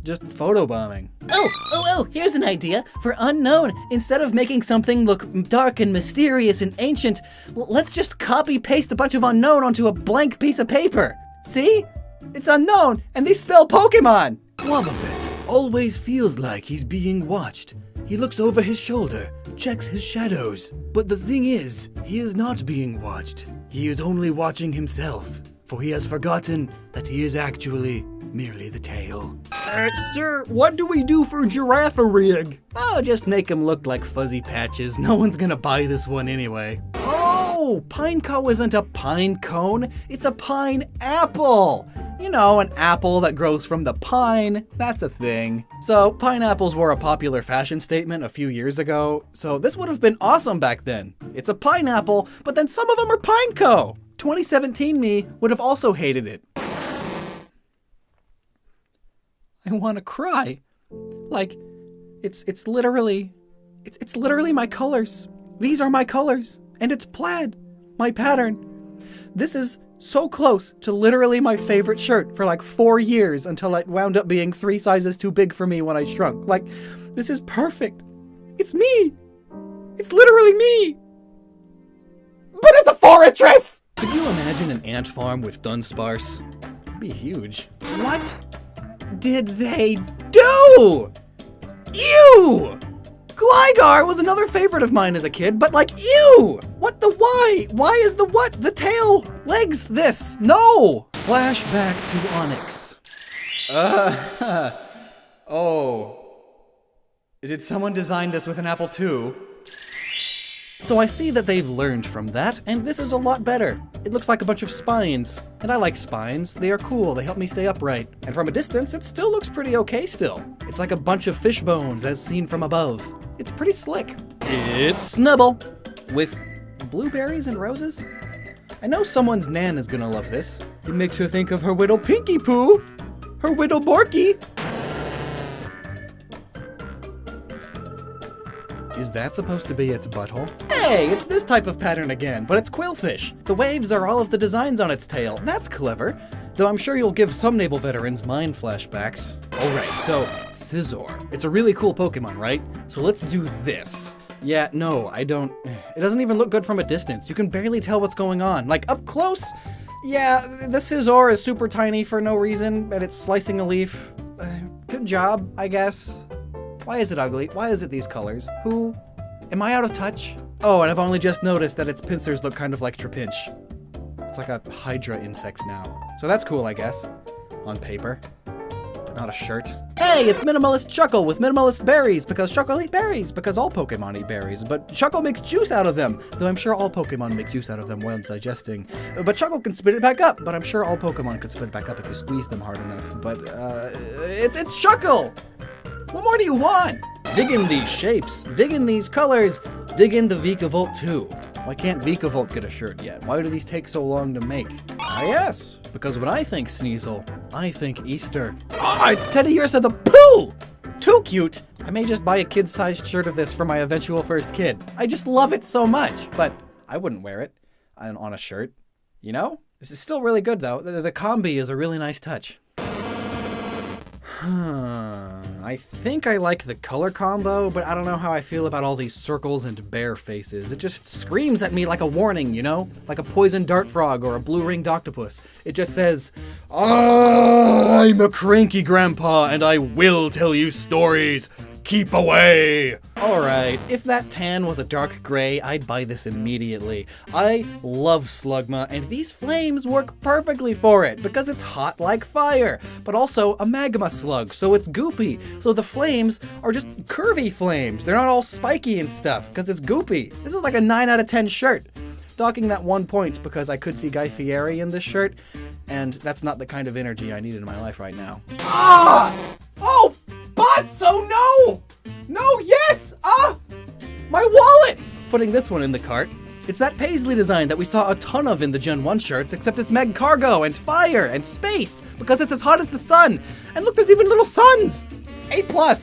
just photobombing. Oh, here's an idea for unknown. Instead of making something look dark and mysterious and ancient, let's just copy-paste a bunch of unknown onto a blank piece of paper. See? It's unknown, and they spell Pokemon! Wobbuffet always feels like he's being watched. He looks over his shoulder, checks his shadows. But the thing is, he is not being watched. He is only watching himself, for he has forgotten that he is actually merely the tail. Sir, what do we do for Giraffe Rig? Oh, just make him look like fuzzy patches. No one's gonna buy this one anyway. Oh, Pineco isn't a pine cone, it's a pineapple. You know, an apple that grows from the pine, that's a thing. So, pineapples were a popular fashion statement a few years ago, so this would have been awesome back then. It's a pineapple, but then some of them are Pineco. 2017 me would have also hated it. I want to cry. Like, it's literally my colors. These are my colors, and it's plaid, my pattern. This is so close to literally my favorite shirt for like 4 years until it wound up being 3 sizes too big for me when I shrunk. Like, this is perfect. It's me. It's literally me. But it's a fortress! Could you imagine an ant farm with Dunsparce? It'd be huge. What did they do? Ew! Gligar was another favorite of mine as a kid, but like, ew! What the why? Why is the what? The tail, legs, this. No! Flashback to Onyx. Oh. Did someone design this with an Apple II? So I see that they've learned from that, and this is a lot better. It looks like a bunch of spines, and I like spines. They are cool, they help me stay upright. And from a distance, it still looks pretty okay still. It's like a bunch of fish bones as seen from above. It's pretty slick. It's Snubble, with blueberries and roses. I know someone's Nan is gonna love this. It makes her think of her widow Pinky Poo, her widow Borky. Is that supposed to be its butthole? Hey, it's this type of pattern again, but it's Quillfish. The waves are all of the designs on its tail. That's clever. Though I'm sure you'll give some naval veterans mind flashbacks. Alright, so, Scizor. It's a really cool Pokemon, right? So let's do this. Yeah, no, I don't... It doesn't even look good from a distance. You can barely tell what's going on. Like, up close, yeah, the Scizor is super tiny for no reason, and it's slicing a leaf. Good job, I guess. Why is it ugly? Why is it these colors? Who? Am I out of touch? Oh, and I've only just noticed that its pincers look kind of like Trapinch. It's like a Hydra insect now. So that's cool, I guess. On paper. But not a shirt. Hey, it's Minimalist Chuckle with Minimalist Berries, because Chuckle eat berries, because all Pokemon eat berries. But Chuckle makes juice out of them, though I'm sure all Pokemon make juice out of them while digesting. But Chuckle can spit it back up, but I'm sure all Pokemon could spit it back up if you squeeze them hard enough. But, it's Chuckle! What more do you want? Dig in these shapes, dig in these colors, dig in the Vikavolt too. Why can't Vikavolt get a shirt yet? Why do these take so long to make? Ah yes, because when I think Sneasel, I think Easter. Ah, it's Teddy Ursa the Pooh! Too cute! I may just buy a kid-sized shirt of this for my eventual first kid. I just love it so much, but I wouldn't wear it on a shirt. You know? This is still really good though. The combi is a really nice touch. I think I like the color combo, but I don't know how I feel about all these circles and bear faces. It just screams at me like a warning, you know? Like a poison dart frog or a blue-ringed octopus. It just says, I'm a cranky grandpa and I will tell you stories. Keep away! Alright, if that tan was a dark gray, I'd buy this immediately. I love Slugma, and these flames work perfectly for it, because it's hot like fire, but also a magma slug, so it's goopy. So the flames are just curvy flames. They're not all spiky and stuff, because it's goopy. This is like a 9 out of 10 shirt. Docking that 1 point because I could see Guy Fieri in this shirt, and that's not the kind of energy I need in my life right now. Ah! Oh! Bonzo, no! No, yes! Ah! My wallet! Putting this one in the cart. It's that Paisley design that we saw a ton of in the Gen 1 shirts, except it's Meg Cargo and fire and space, because it's as hot as the sun. And look, there's even little suns! A+. The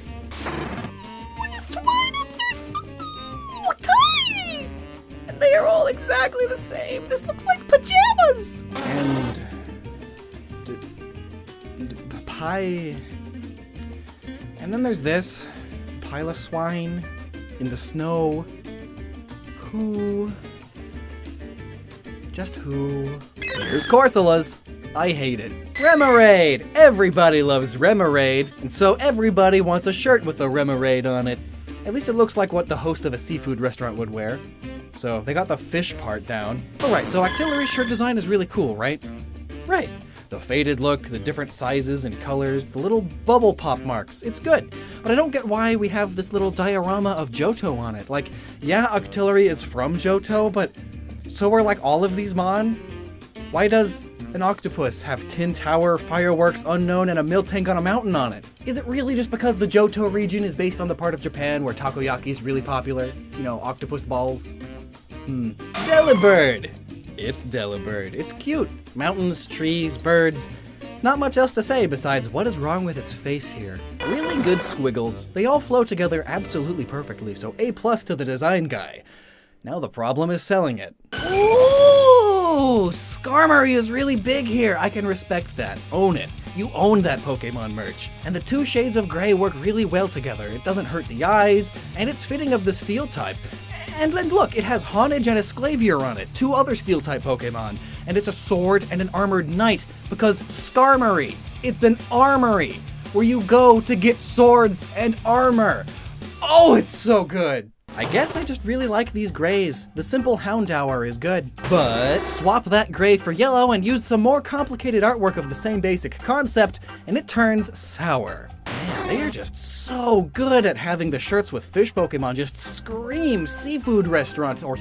Swine-Ups are so tiny! And they are all exactly the same. This looks like pajamas! And... pie... And then there's this pile of swine in the snow. Who? Just who? Here's Corsola's. I hate it. Remoraid! Everybody loves Remoraid, and so everybody wants a shirt with a Remoraid on it. At least it looks like what the host of a seafood restaurant would wear. So they got the fish part down. Alright, so Octillery's shirt design is really cool, right? Right. The faded look, the different sizes and colors, the little bubble pop marks. It's good. But I don't get why we have this little diorama of Johto on it. Like, yeah, Octillery is from Johto, but so are like all of these Mon. Why does an octopus have Tin Tower, fireworks unknown, and a milk tank on a mountain on it? Is it really just because the Johto region is based on the part of Japan where takoyaki is really popular? You know, octopus balls? Delibird! It's Delibird. It's cute. Mountains, trees, birds. Not much else to say besides what is wrong with its face here. Really good squiggles. They all flow together absolutely perfectly, so A+ to the design guy. Now the problem is selling it. Ooh! Skarmory is really big here. I can respect that. Own it. You own that Pokemon merch. And the two shades of gray work really well together. It doesn't hurt the eyes, and it's fitting of the steel type. And then look, it has Honedge and Esclavier on it, two other steel-type Pokemon. And it's a sword and an armored knight, because Skarmory, it's an armory, where you go to get swords and armor. Oh, it's so good. I guess I just really like these grays. The simple Houndour is good. But swap that gray for yellow and use some more complicated artwork of the same basic concept, and it turns sour. Man, they are just so good at having the shirts with fish Pokemon just scream seafood restaurant or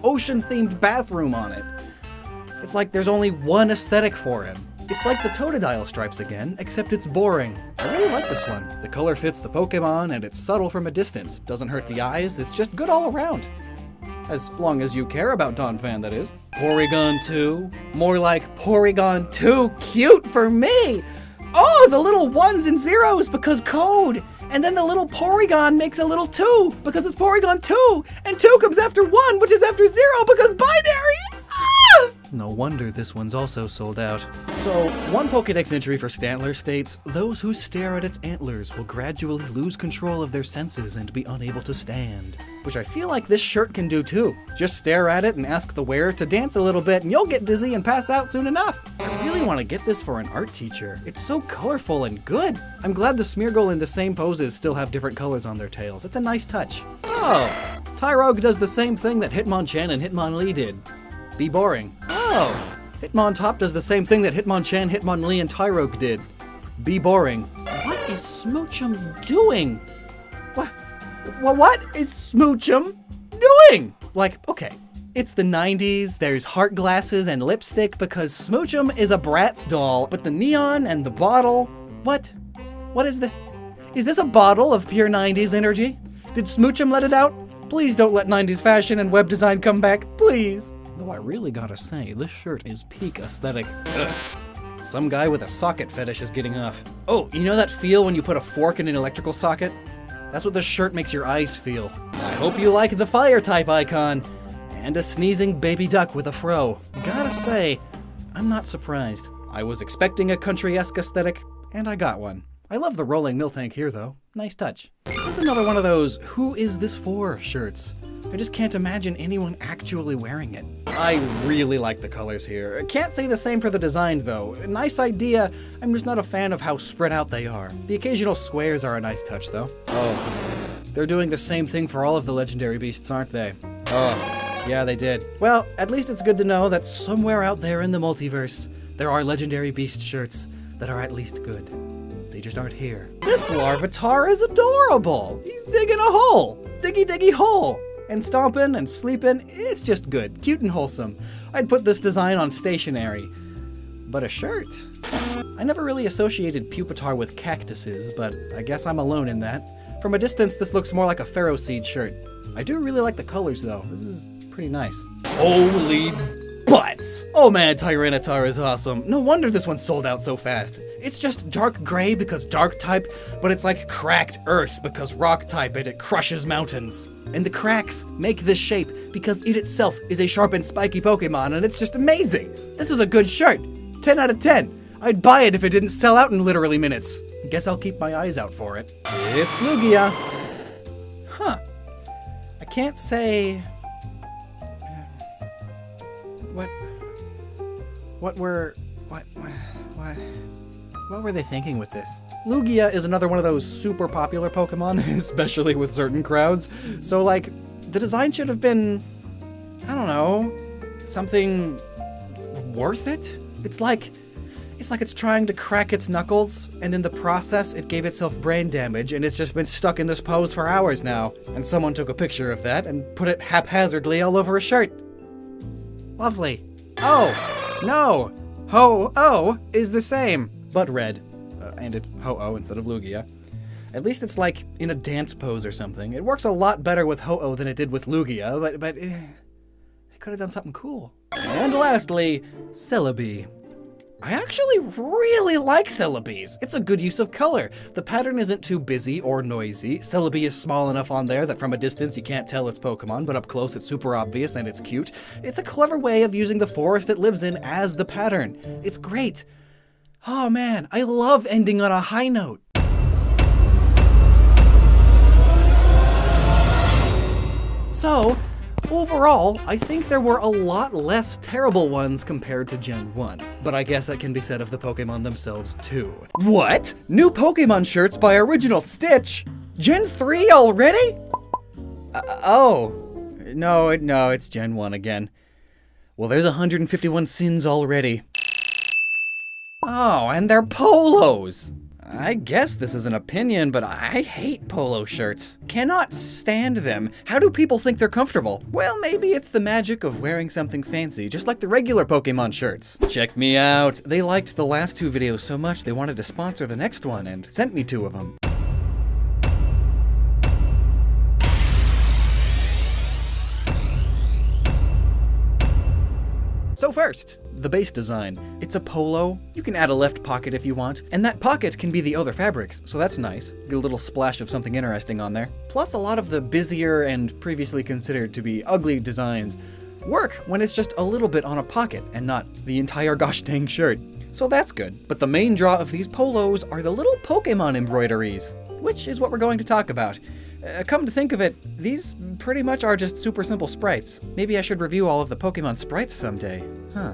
ocean-themed bathroom on it. It's like there's only one aesthetic for him. It's like the Totodile stripes again, except it's boring. I really like this one. The color fits the Pokemon, and it's subtle from a distance. Doesn't hurt the eyes, it's just good all around. As long as you care about Donphan, that is. Porygon 2. More like Porygon 2 cute for me! Oh, the little 1s and 0s because code! And then the little Porygon makes a little 2 because it's Porygon 2! And 2 comes after 1, which is after 0 because binary! Ah! No wonder this one's also sold out. So, one Pokedex entry for Stantler states, those who stare at its antlers will gradually lose control of their senses and be unable to stand. Which I feel like this shirt can do too. Just stare at it and ask the wearer to dance a little bit and you'll get dizzy and pass out soon enough. I really want to get this for an art teacher. It's so colorful and good. I'm glad the Smeargle in the same poses still have different colors on their tails. It's a nice touch. Oh, Tyrogue does the same thing that Hitmonchan and Hitmonlee did. Be boring. Oh, Hitmontop does the same thing that Hitmonchan, Hitmonlee, and Tyrogue did. Be boring. What is Smoochum doing? What is Smoochum doing? Like, okay, it's the 90s, there's heart glasses and lipstick because Smoochum is a Bratz doll, but the neon and the bottle, what? What is is this a bottle of pure 90s energy? Did Smoochum let it out? Please don't let 90s fashion and web design come back, please. Though I really gotta say, this shirt is peak aesthetic. Ugh. Some guy with a socket fetish is getting off. Oh, you know that feel when you put a fork in an electrical socket? That's what this shirt makes your eyes feel. I hope you like the fire type icon. And a sneezing baby duck with a fro. Gotta say, I'm not surprised. I was expecting a country-esque aesthetic, and I got one. I love the rolling Miltank here though. Nice touch. This is another one of those who is this for shirts. I just can't imagine anyone actually wearing it. I really like the colors here. Can't say the same for the design though. Nice idea, I'm just not a fan of how spread out they are. The occasional squares are a nice touch though. Oh, they're doing the same thing for all of the legendary beasts, aren't they? Oh, yeah they did. Well, at least it's good to know that somewhere out there in the multiverse, there are legendary beast shirts that are at least good. They just aren't here. This Larvitar is adorable. He's digging a hole. Diggy diggy hole. And stomping and sleeping, it's just good, cute and wholesome. I'd put this design on stationery. But a shirt? I never really associated Pupitar with cactuses, but I guess I'm alone in that. From a distance, this looks more like a Pharaoh Seed shirt. I do really like the colors though, this is pretty nice. Holy butts! Oh man, Tyranitar is awesome. No wonder this one sold out so fast. It's just dark gray because dark type, but it's like cracked earth because rock type and it crushes mountains. And the cracks make this shape because it itself is a sharp and spiky Pokemon and it's just amazing. This is a good shirt. 10 out of 10. I'd buy it if it didn't sell out in literally minutes. Guess I'll keep my eyes out for it. It's Lugia. Huh. I can't say... What were they thinking with this? Lugia is another one of those super popular Pokemon, especially with certain crowds. So, like, the design should have been, I don't know, something worth it? It's like it's trying to crack its knuckles, and in the process, it gave itself brain damage, and it's just been stuck in this pose for hours now. And someone took a picture of that and put it haphazardly all over a shirt. Lovely. Oh! No! Ho-Oh is the same, but red. And it's Ho-Oh instead of Lugia. At least it's like in a dance pose or something. It works a lot better with Ho-Oh than it did with Lugia, but they could have done something cool. And lastly, Celebi. I actually really like Celebes. It's a good use of color. The pattern isn't too busy or noisy. Celebi is small enough on there that from a distance you can't tell it's Pokemon, but up close it's super obvious and it's cute. It's a clever way of using the forest it lives in as the pattern. It's great. Oh man, I love ending on a high note. So, overall, I think there were a lot less terrible ones compared to Gen 1. But I guess that can be said of the Pokemon themselves too. What? New Pokemon shirts by Original Stitch? Gen 3 already? No, it's Gen 1 again. Well, there's 151 sins already. Oh, and they're polos! I guess this is an opinion, but I hate polo shirts. Cannot stand them. How do people think they're comfortable? Well, maybe it's the magic of wearing something fancy, just like the regular Pokemon shirts. Check me out. They liked the last 2 videos so much they wanted to sponsor the next one and sent me 2 of them. So first, the base design. It's a polo. You can add a left pocket if you want, and that pocket can be the other fabrics, so that's nice. Get a little splash of something interesting on there. Plus, a lot of the busier and previously considered to be ugly designs work when it's just a little bit on a pocket and not the entire gosh dang shirt. So that's good. But the main draw of these polos are the little Pokemon embroideries, which is what we're going to talk about. Come to think of it, these pretty much are just super simple sprites. Maybe I should review all of the Pokemon sprites someday. Huh.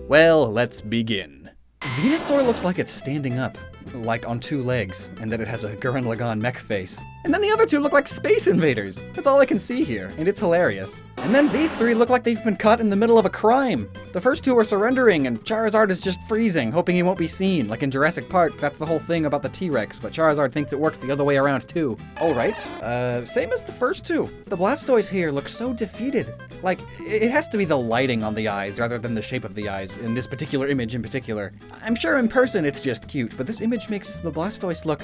Well, let's begin. Venusaur looks like it's standing up, like on 2 legs, and that it has a Gurren Lagann mech face. And then the other 2 look like Space Invaders. That's all I can see here, and it's hilarious. And then these 3 look like they've been caught in the middle of a crime. The first 2 are surrendering, and Charizard is just freezing, hoping he won't be seen. Like in Jurassic Park, that's the whole thing about the T-Rex, but Charizard thinks it works the other way around too. Alright, same as the first 2. The Blastoise here looks so defeated. Like, it has to be the lighting on the eyes rather than the shape of the eyes, in this particular image in particular. I'm sure in person it's just cute, but this image makes the Blastoise look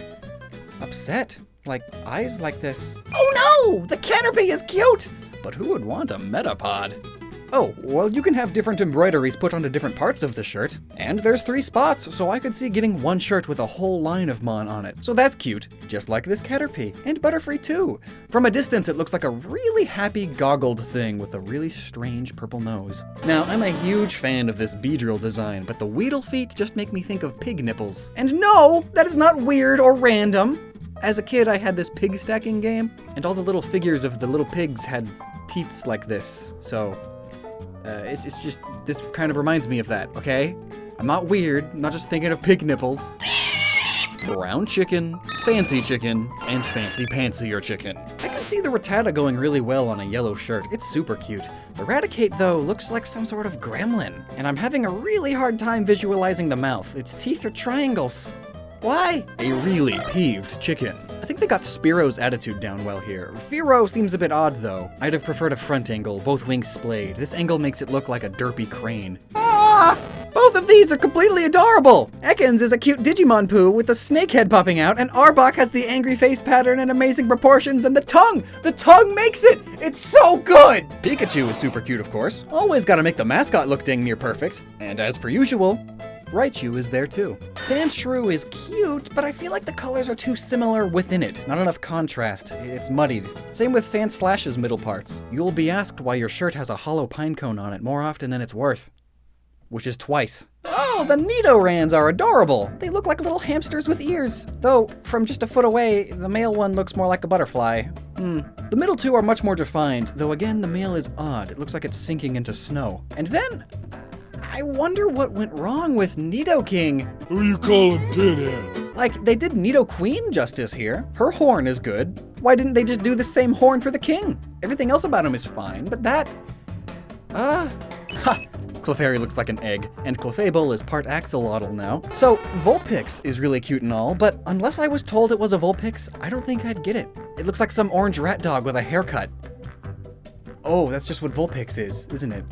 upset. Like, eyes like this. Oh no! The Caterpie is cute! But who would want a Metapod? Oh, well, you can have different embroideries put onto different parts of the shirt. And there's 3 spots, so I could see getting one shirt with a whole line of Mon on it. So that's cute, just like this Caterpie. And Butterfree too. From a distance, it looks like a really happy goggled thing with a really strange purple nose. Now, I'm a huge fan of this Beedrill design, but the Weedle feet just make me think of pig nipples. And no, that is not weird or random. As a kid, I had this pig stacking game, and all the little figures of the little pigs had teats like this, so it's just, this kind of reminds me of that, okay? I'm not weird, I'm not just thinking of pig nipples. Brown chicken, and fancy pantsier chicken. I can see the Rattata going really well on a yellow shirt. It's super cute. The Raticate, though, looks like some sort of gremlin, and I'm having a really hard time visualizing the mouth. Its teeth are triangles. Why? A really peeved chicken. I think they got Spearo's attitude down well here. Fearow seems a bit odd though. I'd have preferred a front angle, both wings splayed. This angle makes it look like a derpy crane. Ah! Both of these are completely adorable! Ekans is a cute Digimon poo with the snake head popping out, and Arbok has the angry face pattern and amazing proportions, and the tongue! The tongue makes it! It's so good! Pikachu is super cute, of course. Always gotta make the mascot look dang near perfect. And as per usual, Raichu is there too. Sandshrew is cute, but I feel like the colors are too similar within it. Not enough contrast. It's muddied. Same with Sandslash's middle parts. You'll be asked why your shirt has a hollow pine cone on it more often than it's worth. which is twice. Oh, the Nidorans are adorable. They look like little hamsters with ears. Though, from just a foot away, the male one looks more like a butterfly. The middle two are much more defined, though again, the male is odd. It looks like it's sinking into snow. And then, I wonder what went wrong with Nidoking. Who you calling Pinhead? Like, they did Nidoqueen justice here. Her horn is good. Why didn't they just do the same horn for the king? Everything else about him is fine, but that... Clefairy looks like an egg, and Clefable is part axolotl now. So, Vulpix is really cute and all, but unless I was told it was a Vulpix, I don't think I'd get it. It looks like some orange rat dog with a haircut. Oh, that's just what Vulpix is, isn't it?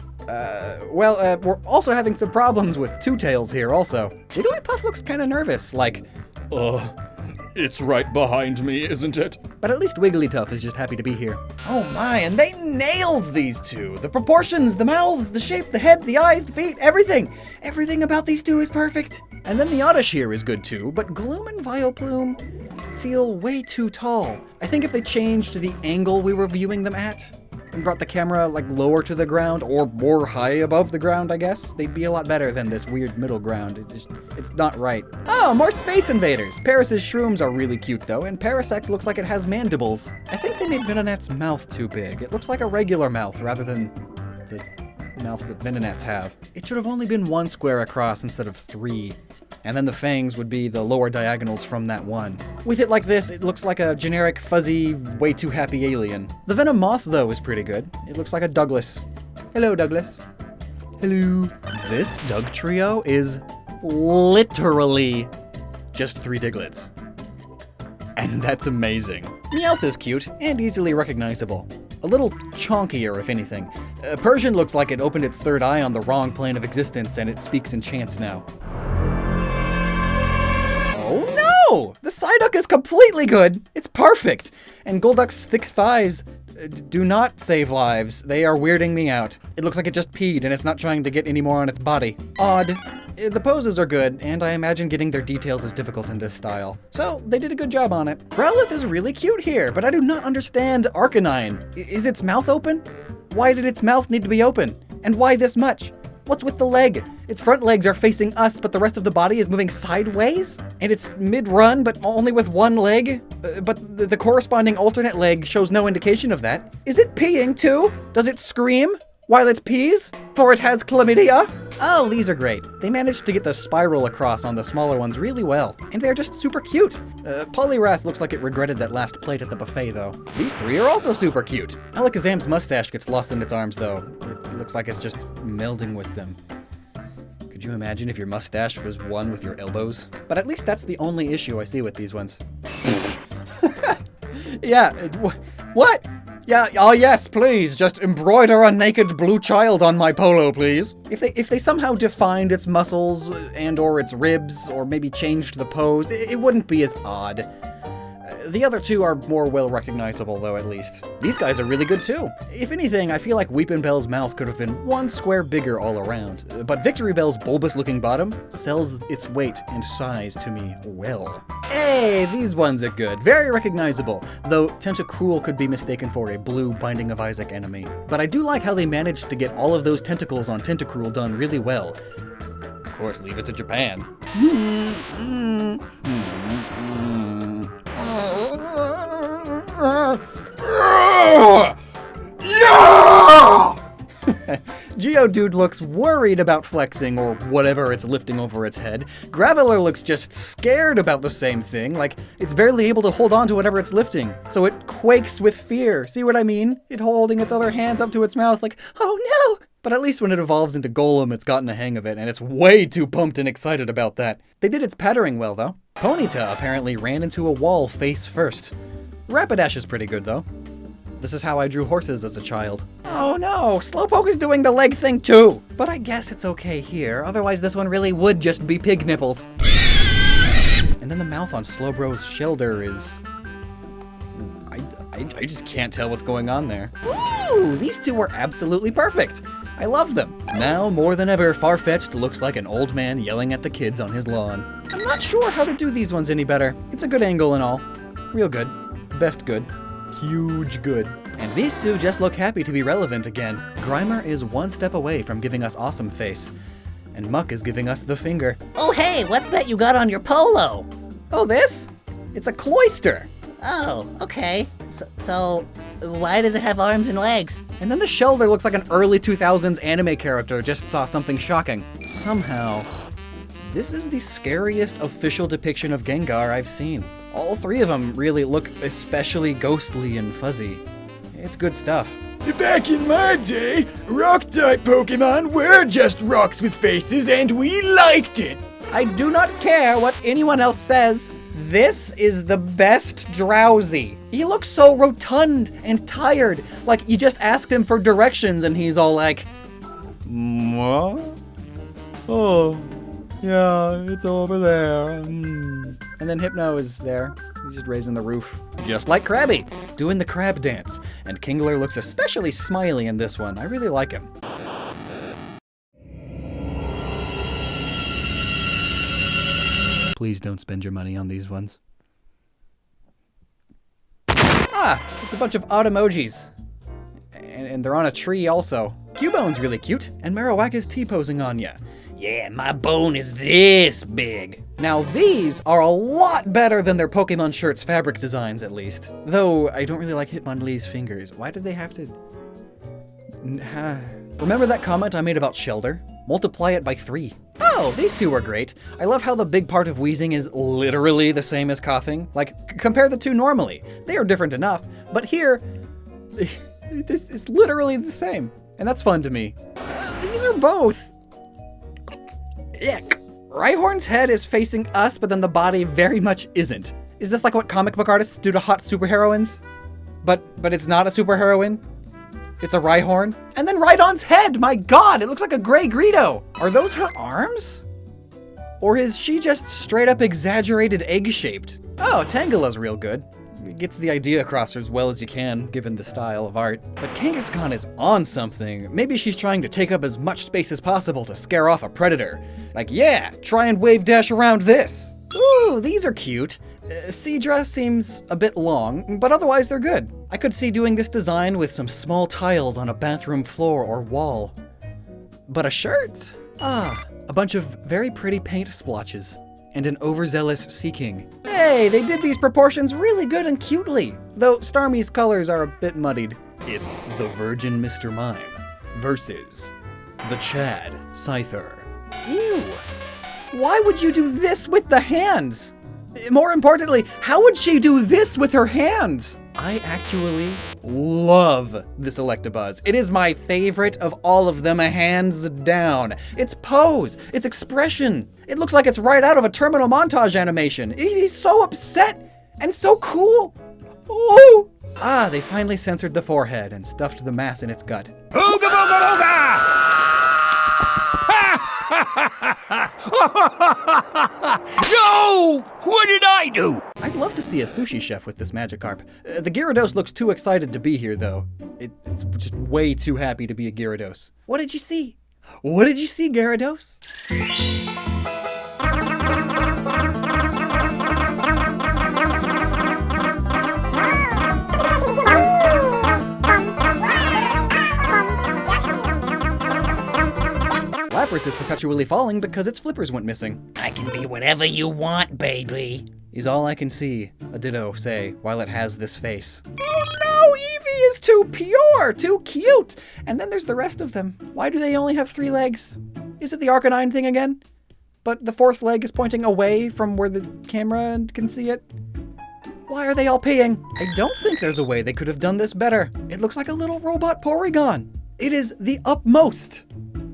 We're also having some problems with Two Tails here also. Jigglypuff looks kinda nervous, like, It's right behind me, isn't it? but at least Wigglytuff is just happy to be here. Oh my, and they nailed these two! The proportions, the mouths, the shape, the head, the eyes, the feet, everything! Everything about these two is perfect! And then the Oddish here is good too, but Gloom and Vileplume feel way too tall. I think if they changed the angle we were viewing them at, and brought the camera like lower to the ground, or more high above the ground, I guess, they'd be a lot better than this weird middle ground. It's not right. Oh, more Space Invaders! Paris's shrooms are really cute though, and Parasect looks like it has mandibles. I think they made Venonat's mouth too big. It looks like a regular mouth rather than the mouth that Venonats have. It should have only been one square across instead of 3. And then the fangs would be the lower diagonals from that one. With it like this, it looks like a generic, fuzzy, way too happy alien. The Venomoth, though, is pretty good. It looks like a Douglas. Hello, Douglas. Hello. This Doug trio is literally just 3 Diglets. And that's amazing. Meowth is cute and easily recognizable. A little chonkier, if anything. Persian looks like it opened its third eye on the wrong plane of existence and it speaks in chants now. Oh no! The Psyduck is completely good! It's perfect! And Golduck's thick thighs do not save lives. They are weirding me out. It looks like it just peed and it's not trying to get any more on its body. Odd. The poses are good, and I imagine getting their details is difficult in this style. So, they did a good job on it. Growlithe is really cute here, but I do not understand Arcanine. Is its mouth open? Why did its mouth need to be open? And why this much? What's with the leg? Its front legs are facing us, but the rest of the body is moving sideways? And it's mid-run, but only with one leg? But the corresponding alternate leg shows no indication of that. Is it peeing too? Does it scream while it pees? For it has chlamydia? Oh, these are great. They managed to get the spiral across on the smaller ones really well. And they're just super cute. Poliwrath looks like it regretted that last plate at the buffet, though. These 3 are also super cute. Alakazam's mustache gets lost in its arms, though. It looks like it's just melding with them. Could you imagine if your mustache was one with your elbows? But at least that's the only issue I see with these ones. Yeah, what? Yeah, oh yes, please, just embroider a naked blue child on my polo, please. If they somehow defined its muscles and or its ribs, or maybe changed the pose, it wouldn't be as odd. The other 2 are more well recognizable, though, at least. These guys are really good, too. If anything, I feel like Weepinbell's mouth could have been 1 square bigger all around, but Victory Bell's bulbous-looking bottom sells its weight and size to me well. Hey, these ones are good. Very recognizable, though Tentacool could be mistaken for a blue Binding of Isaac enemy. But I do like how they managed to get all of those tentacles on Tentacruel done really well. Of course, leave it to Japan. Geodude looks worried about flexing or whatever it's lifting over its head. Graveler looks just scared about the same thing, like it's barely able to hold on to whatever it's lifting. So it quakes with fear. See what I mean? It holding its other hands up to its mouth like, oh no! But at least when it evolves into Golem, it's gotten a hang of it, and it's way too pumped and excited about that. They did its pattering well, though. Ponyta apparently ran into a wall face first. Rapidash is pretty good, though. This is how I drew horses as a child. Oh no, Slowpoke is doing the leg thing too! But I guess it's okay here, otherwise this one really would just be pig nipples. And then the mouth on Slowbro's shoulder is... I just can't tell what's going on there. Ooh, these 2 were absolutely perfect. I love them. Now, more than ever, Farfetch'd looks like an old man yelling at the kids on his lawn. I'm not sure how to do these ones any better. It's a good angle and all. Real good. Best good. Huge good. And these 2 just look happy to be relevant again. Grimer is 1 step away from giving us Awesome Face. and Muck is giving us the finger. Oh hey, what's that you got on your polo? Oh, this? It's a cloister. Oh, okay. So why does it have arms and legs? And then the shoulder looks like an early 2000s anime character just saw something shocking. Somehow, this is the scariest official depiction of Gengar I've seen. All three of them really look especially ghostly and fuzzy. It's good stuff. Back in my day, rock-type Pokemon were just rocks with faces and we liked it. I do not care what anyone else says. This is the best Drowsy. He looks so rotund and tired, like you just asked him for directions and he's all like, what? Oh, yeah, it's over there. And then Hypno is there. He's just raising the roof. Just like Krabby, doing the crab dance. And Kingler looks especially smiley in this one. I really like him. Please don't spend your money on these ones. Ah, it's a bunch of odd emojis. And they're on a tree also. Cubone's really cute, and Marowak is T-posing on ya. Yeah, my bone is this big. Now these are a lot better than their Pokemon shirts fabric designs, at least. Though, I don't really like Hitmonlee's fingers. Why did they have to... Remember that comment I made about Shelder? Multiply it by 3. Oh, these two are great. I love how the big part of wheezing is literally the same as coughing. Like, compare the two normally. They are different enough, but here, it's literally the same. And that's fun to me. These are both. Yuck. Rhyhorn's head is facing us, but then the body very much isn't. Is this like what comic book artists do to hot superheroines? But it's not a superheroine? It's a Rhyhorn? And then Rhydon's head! My god, it looks like a gray Greedo! Are those her arms? Or is she just straight up exaggerated egg-shaped? Oh, Tangela's real good. It gets the idea across as well as you can, given the style of art. But Kangaskhan is on something. Maybe she's trying to take up as much space as possible to scare off a predator. Like, yeah, try and wave dash around this. Ooh, these are cute. Seadra seems a bit long, but otherwise they're good. I could see doing this design with some small tiles on a bathroom floor or wall. But a shirt? Ah, a bunch of very pretty paint splotches. And an overzealous Seeking. Hey, they did these proportions really good and cutely, though Starmie's colors are a bit muddied. It's the Virgin Mr. Mime versus the Chad Scyther. Ew! Why would you do this with the hands? More importantly, how would she do this with her hands? I actually love this Electabuzz. It is my favorite of all of them, hands down. Its pose, its expression. It looks like it's right out of a terminal montage animation. He's so upset and so cool. Oh! Ah, they finally censored the forehead and stuffed the mass in its gut. Ooga booga booga! No! What did I do? I'd love to see a sushi chef with this Magikarp. The Gyarados looks too excited to be here, though. It's just way too happy to be a Gyarados. What did you see? What did you see, Gyarados? Lapras is perpetually falling because its flippers went missing. I can be whatever you want, baby. Is all I can see, a Ditto say, while it has this face. Oh no, Eevee is too pure, too cute! And then there's the rest of them. Why do they only have 3 legs? Is it the Arcanine thing again? But the 4th leg is pointing away from where the camera can see it? Why are they all peeing? I don't think there's a way they could have done this better. It looks like a little robot Porygon. It is the utmost.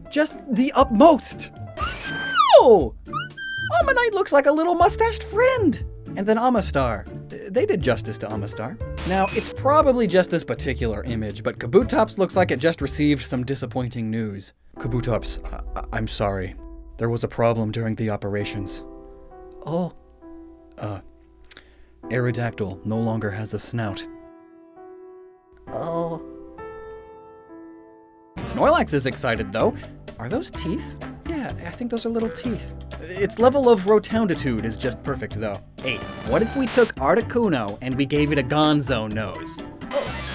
Just the utmost. Oh! Ammonite looks like a little mustached friend. And then Amistar. They did justice to Amistar. Now, it's probably just this particular image, but Kabutops looks like it just received some disappointing news. Kabutops, I'm sorry. There was a problem during the operations. Oh. Aerodactyl no longer has a snout. Oh. Snorlax is excited, though. Are those teeth? Yeah, I think those are little teeth. Its level of rotunditude is just perfect, though. Hey, what if we took Articuno and we gave it a Gonzo nose?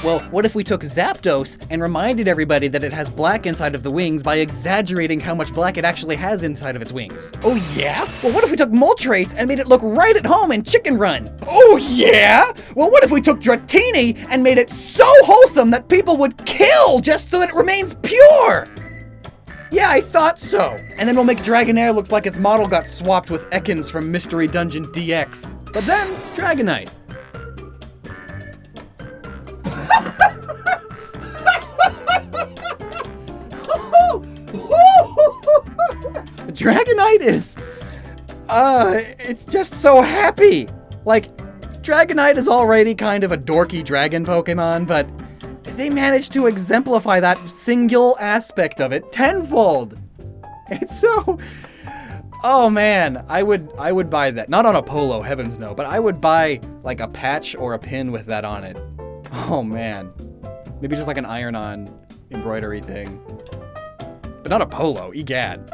Well, what if we took Zapdos and reminded everybody that it has black inside of the wings by exaggerating how much black it actually has inside of its wings? Oh yeah? Well, what if we took Moltres and made it look right at home in Chicken Run? Oh yeah? Well, what if we took Dratini and made it so wholesome that people would kill just so that it remains pure? Yeah, I thought so. And then we'll make Dragonair looks like its model got swapped with Ekans from Mystery Dungeon DX. But then, Dragonite. Dragonite is, it's just so happy. Like, Dragonite is already kind of a dorky dragon Pokemon, but they managed to exemplify that single aspect of it tenfold. It's so, oh man, I would buy that. Not on a polo, heavens no, but I would buy like a patch or a pin with that on it. Oh man, maybe just like an iron-on embroidery thing. But not a polo, egad.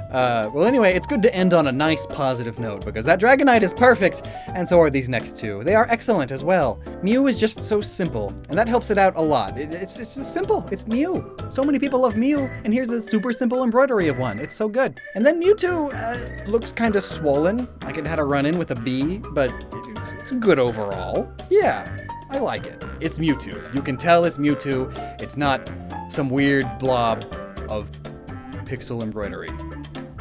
Well anyway, it's good to end on a nice positive note because that Dragonite is perfect, and so are these next two. They are excellent as well. Mew is just so simple, and that helps it out a lot. It's just simple, it's Mew. So many people love Mew, and here's a super simple embroidery of one. It's so good. And then Mewtwo looks kind of swollen, like it had a run-in with a bee, but it's good overall. Yeah, I like it. It's Mewtwo. You can tell it's Mewtwo. It's not some weird blob of pixel embroidery,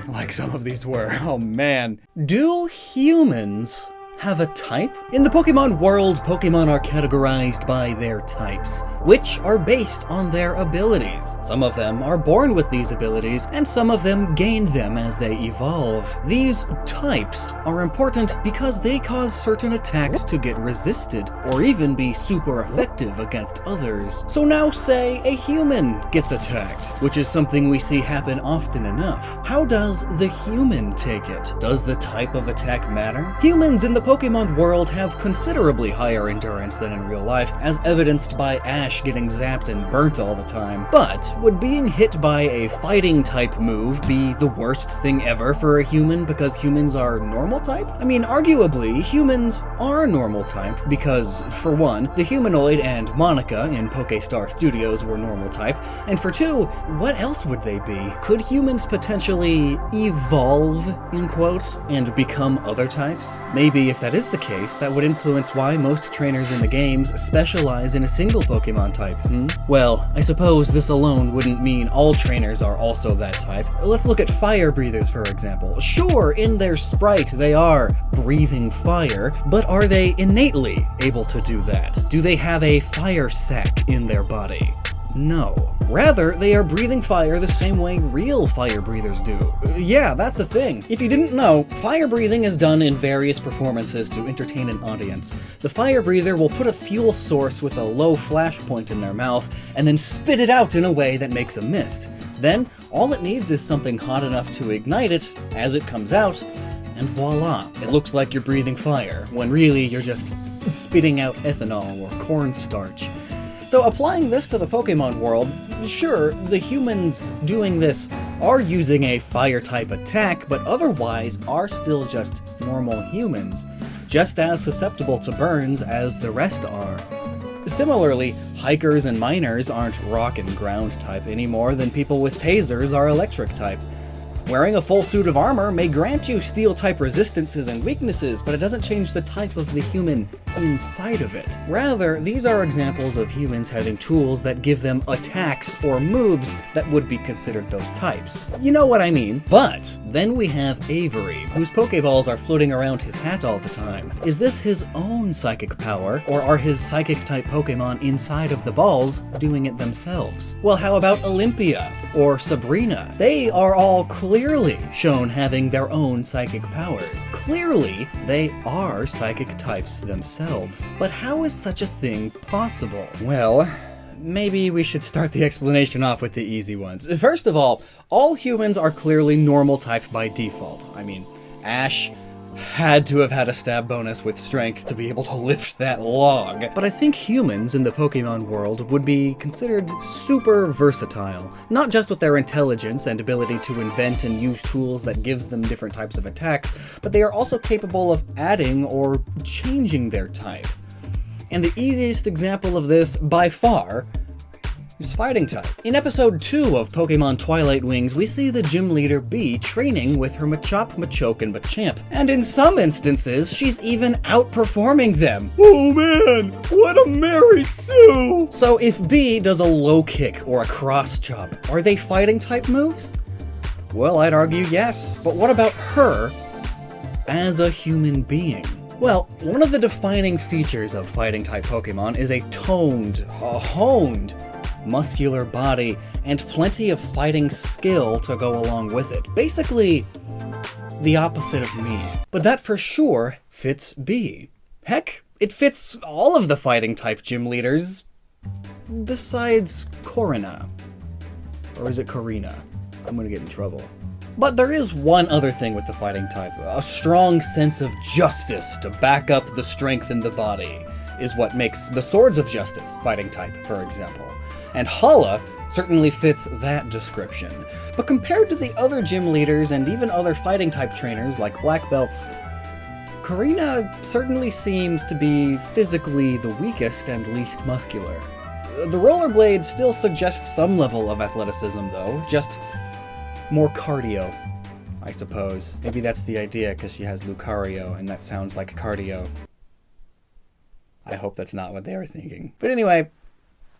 like some of these were. Oh man. Do humans have a type? In the Pokemon world, Pokemon are categorized by their types, which are based on their abilities. Some of them are born with these abilities, and some of them gain them as they evolve. These types are important because they cause certain attacks to get resisted, or even be super effective against others. So now say a human gets attacked, which is something we see happen often enough. How does the human take it? Does the type of attack matter? Humans in the Pokemon world have considerably higher endurance than in real life, as evidenced by Ash getting zapped and burnt all the time. But would being hit by a fighting type move be the worst thing ever for a human because humans are normal type? I mean, arguably, humans are normal type because, for one, the humanoid and Monica in Pokestar Studios were normal type, and for two, what else would they be? Could humans potentially evolve, in quotes, and become other types? Maybe if that is the case, that would influence why most trainers in the games specialize in a single Pokemon type, Well, I suppose this alone wouldn't mean all trainers are also that type. Let's look at fire breathers, for example. Sure, in their sprite they are breathing fire, but are they innately able to do that? Do they have a fire sac in their body? No. Rather, they are breathing fire the same way real fire breathers do. Yeah, that's a thing. If you didn't know, fire breathing is done in various performances to entertain an audience. The fire breather will put a fuel source with a low flash point in their mouth, and then spit it out in a way that makes a mist. Then, all it needs is something hot enough to ignite it as it comes out, and voila, it looks like you're breathing fire, when really you're just spitting out ethanol or cornstarch. So applying this to the Pokemon world, sure, the humans doing this are using a fire-type attack, but otherwise are still just normal humans, just as susceptible to burns as the rest are. Similarly, hikers and miners aren't rock and ground type any more than people with tasers are electric type. Wearing a full suit of armor may grant you steel-type resistances and weaknesses, but it doesn't change the type of the human inside of it. Rather, these are examples of humans having tools that give them attacks or moves that would be considered those types. You know what I mean. But then we have Avery, whose Pokeballs are floating around his hat all the time. Is this his own psychic power, or are his psychic-type Pokemon inside of the balls doing it themselves? Well, how about Olympia or Sabrina? They are all clearly shown having their own psychic powers. Clearly, they are psychic types themselves. But how is such a thing possible? Well, maybe we should start the explanation off with the easy ones. First of all humans are clearly normal type by default. I mean, Ash had to have had a stab bonus with strength to be able to lift that log. But I think humans in the Pokemon world would be considered super versatile, not just with their intelligence and ability to invent and use tools that gives them different types of attacks, but they are also capable of adding or changing their type. And the easiest example of this, by far, is fighting type. In episode 2 of Pokemon Twilight Wings, we see the gym leader Bee training with her Machop, Machoke, and Machamp. And in some instances, she's even outperforming them. Oh man, what a Mary Sue! So if Bee does a low kick or a cross chop, are they fighting type moves? Well, I'd argue yes. But what about her as a human being? Well, one of the defining features of fighting type Pokemon is a honed muscular body, and plenty of fighting skill to go along with it. Basically, the opposite of me. But that for sure fits Bee. Heck, it fits all of the fighting type gym leaders, besides Corina. Or is it Corina? I'm gonna get in trouble. But there is one other thing with the fighting type. A strong sense of justice to back up the strength in the body is what makes the Swords of Justice fighting type, for example. And Hala certainly fits that description. But compared to the other gym leaders and even other fighting type trainers like black belts, Corina certainly seems to be physically the weakest and least muscular. The rollerblades still suggest some level of athleticism though, just more cardio, I suppose. Maybe that's the idea because she has Lucario and that sounds like cardio. I hope that's not what they were thinking. But anyway,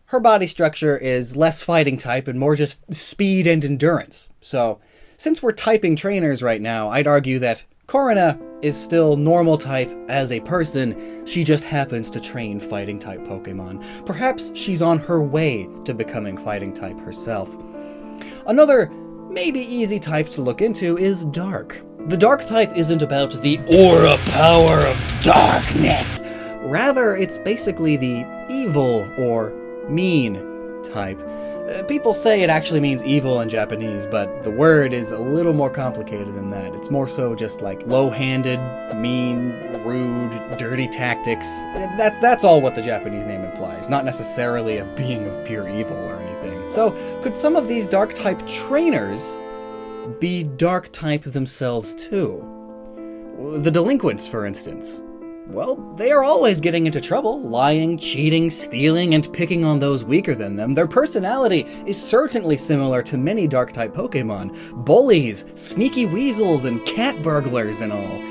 her body structure is less fighting type and more just speed and endurance. So, since we're typing trainers right now, I'd argue that Corina is still normal type as a person, she just happens to train fighting type Pokemon. Perhaps she's on her way to becoming fighting type herself. Another maybe easy type to look into is Dark. The Dark type isn't about the aura power of darkness. Rather, it's basically the evil or mean type. People say it actually means evil in Japanese, but the word is a little more complicated than that. It's more so just like low-handed, mean, rude, dirty tactics. That's all what the Japanese name implies, not necessarily a being of pure evil or anything. So, could some of these dark type trainers be dark type themselves too? The delinquents, for instance. Well, they are always getting into trouble, lying, cheating, stealing, and picking on those weaker than them. Their personality is certainly similar to many Dark-type Pokemon. Bullies, sneaky weasels, and cat burglars and all.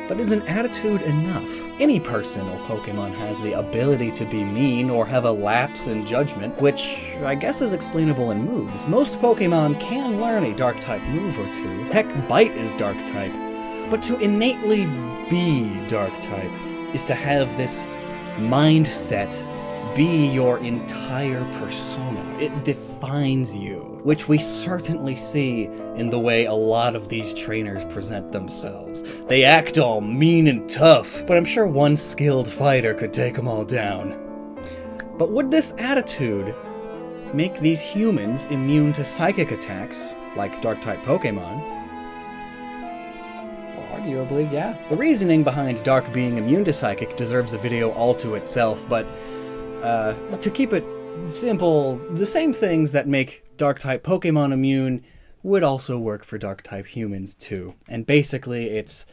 But is an attitude enough? Any person or Pokemon has the ability to be mean or have a lapse in judgment, which I guess is explainable in moves. Most Pokemon can learn a Dark-type move or two. Heck, Bite is Dark-type. But to innately be Dark-type is to have this mindset be your entire persona. It defines you, which we certainly see in the way a lot of these trainers present themselves. They act all mean and tough, but I'm sure one skilled fighter could take them all down. But would this attitude make these humans immune to psychic attacks, like Dark-type Pokemon? Arguably, yeah. The reasoning behind Dark being immune to Psychic deserves a video all to itself, but to keep it simple, the same things that make Dark-type Pokemon immune would also work for Dark-type humans too. And basically, it's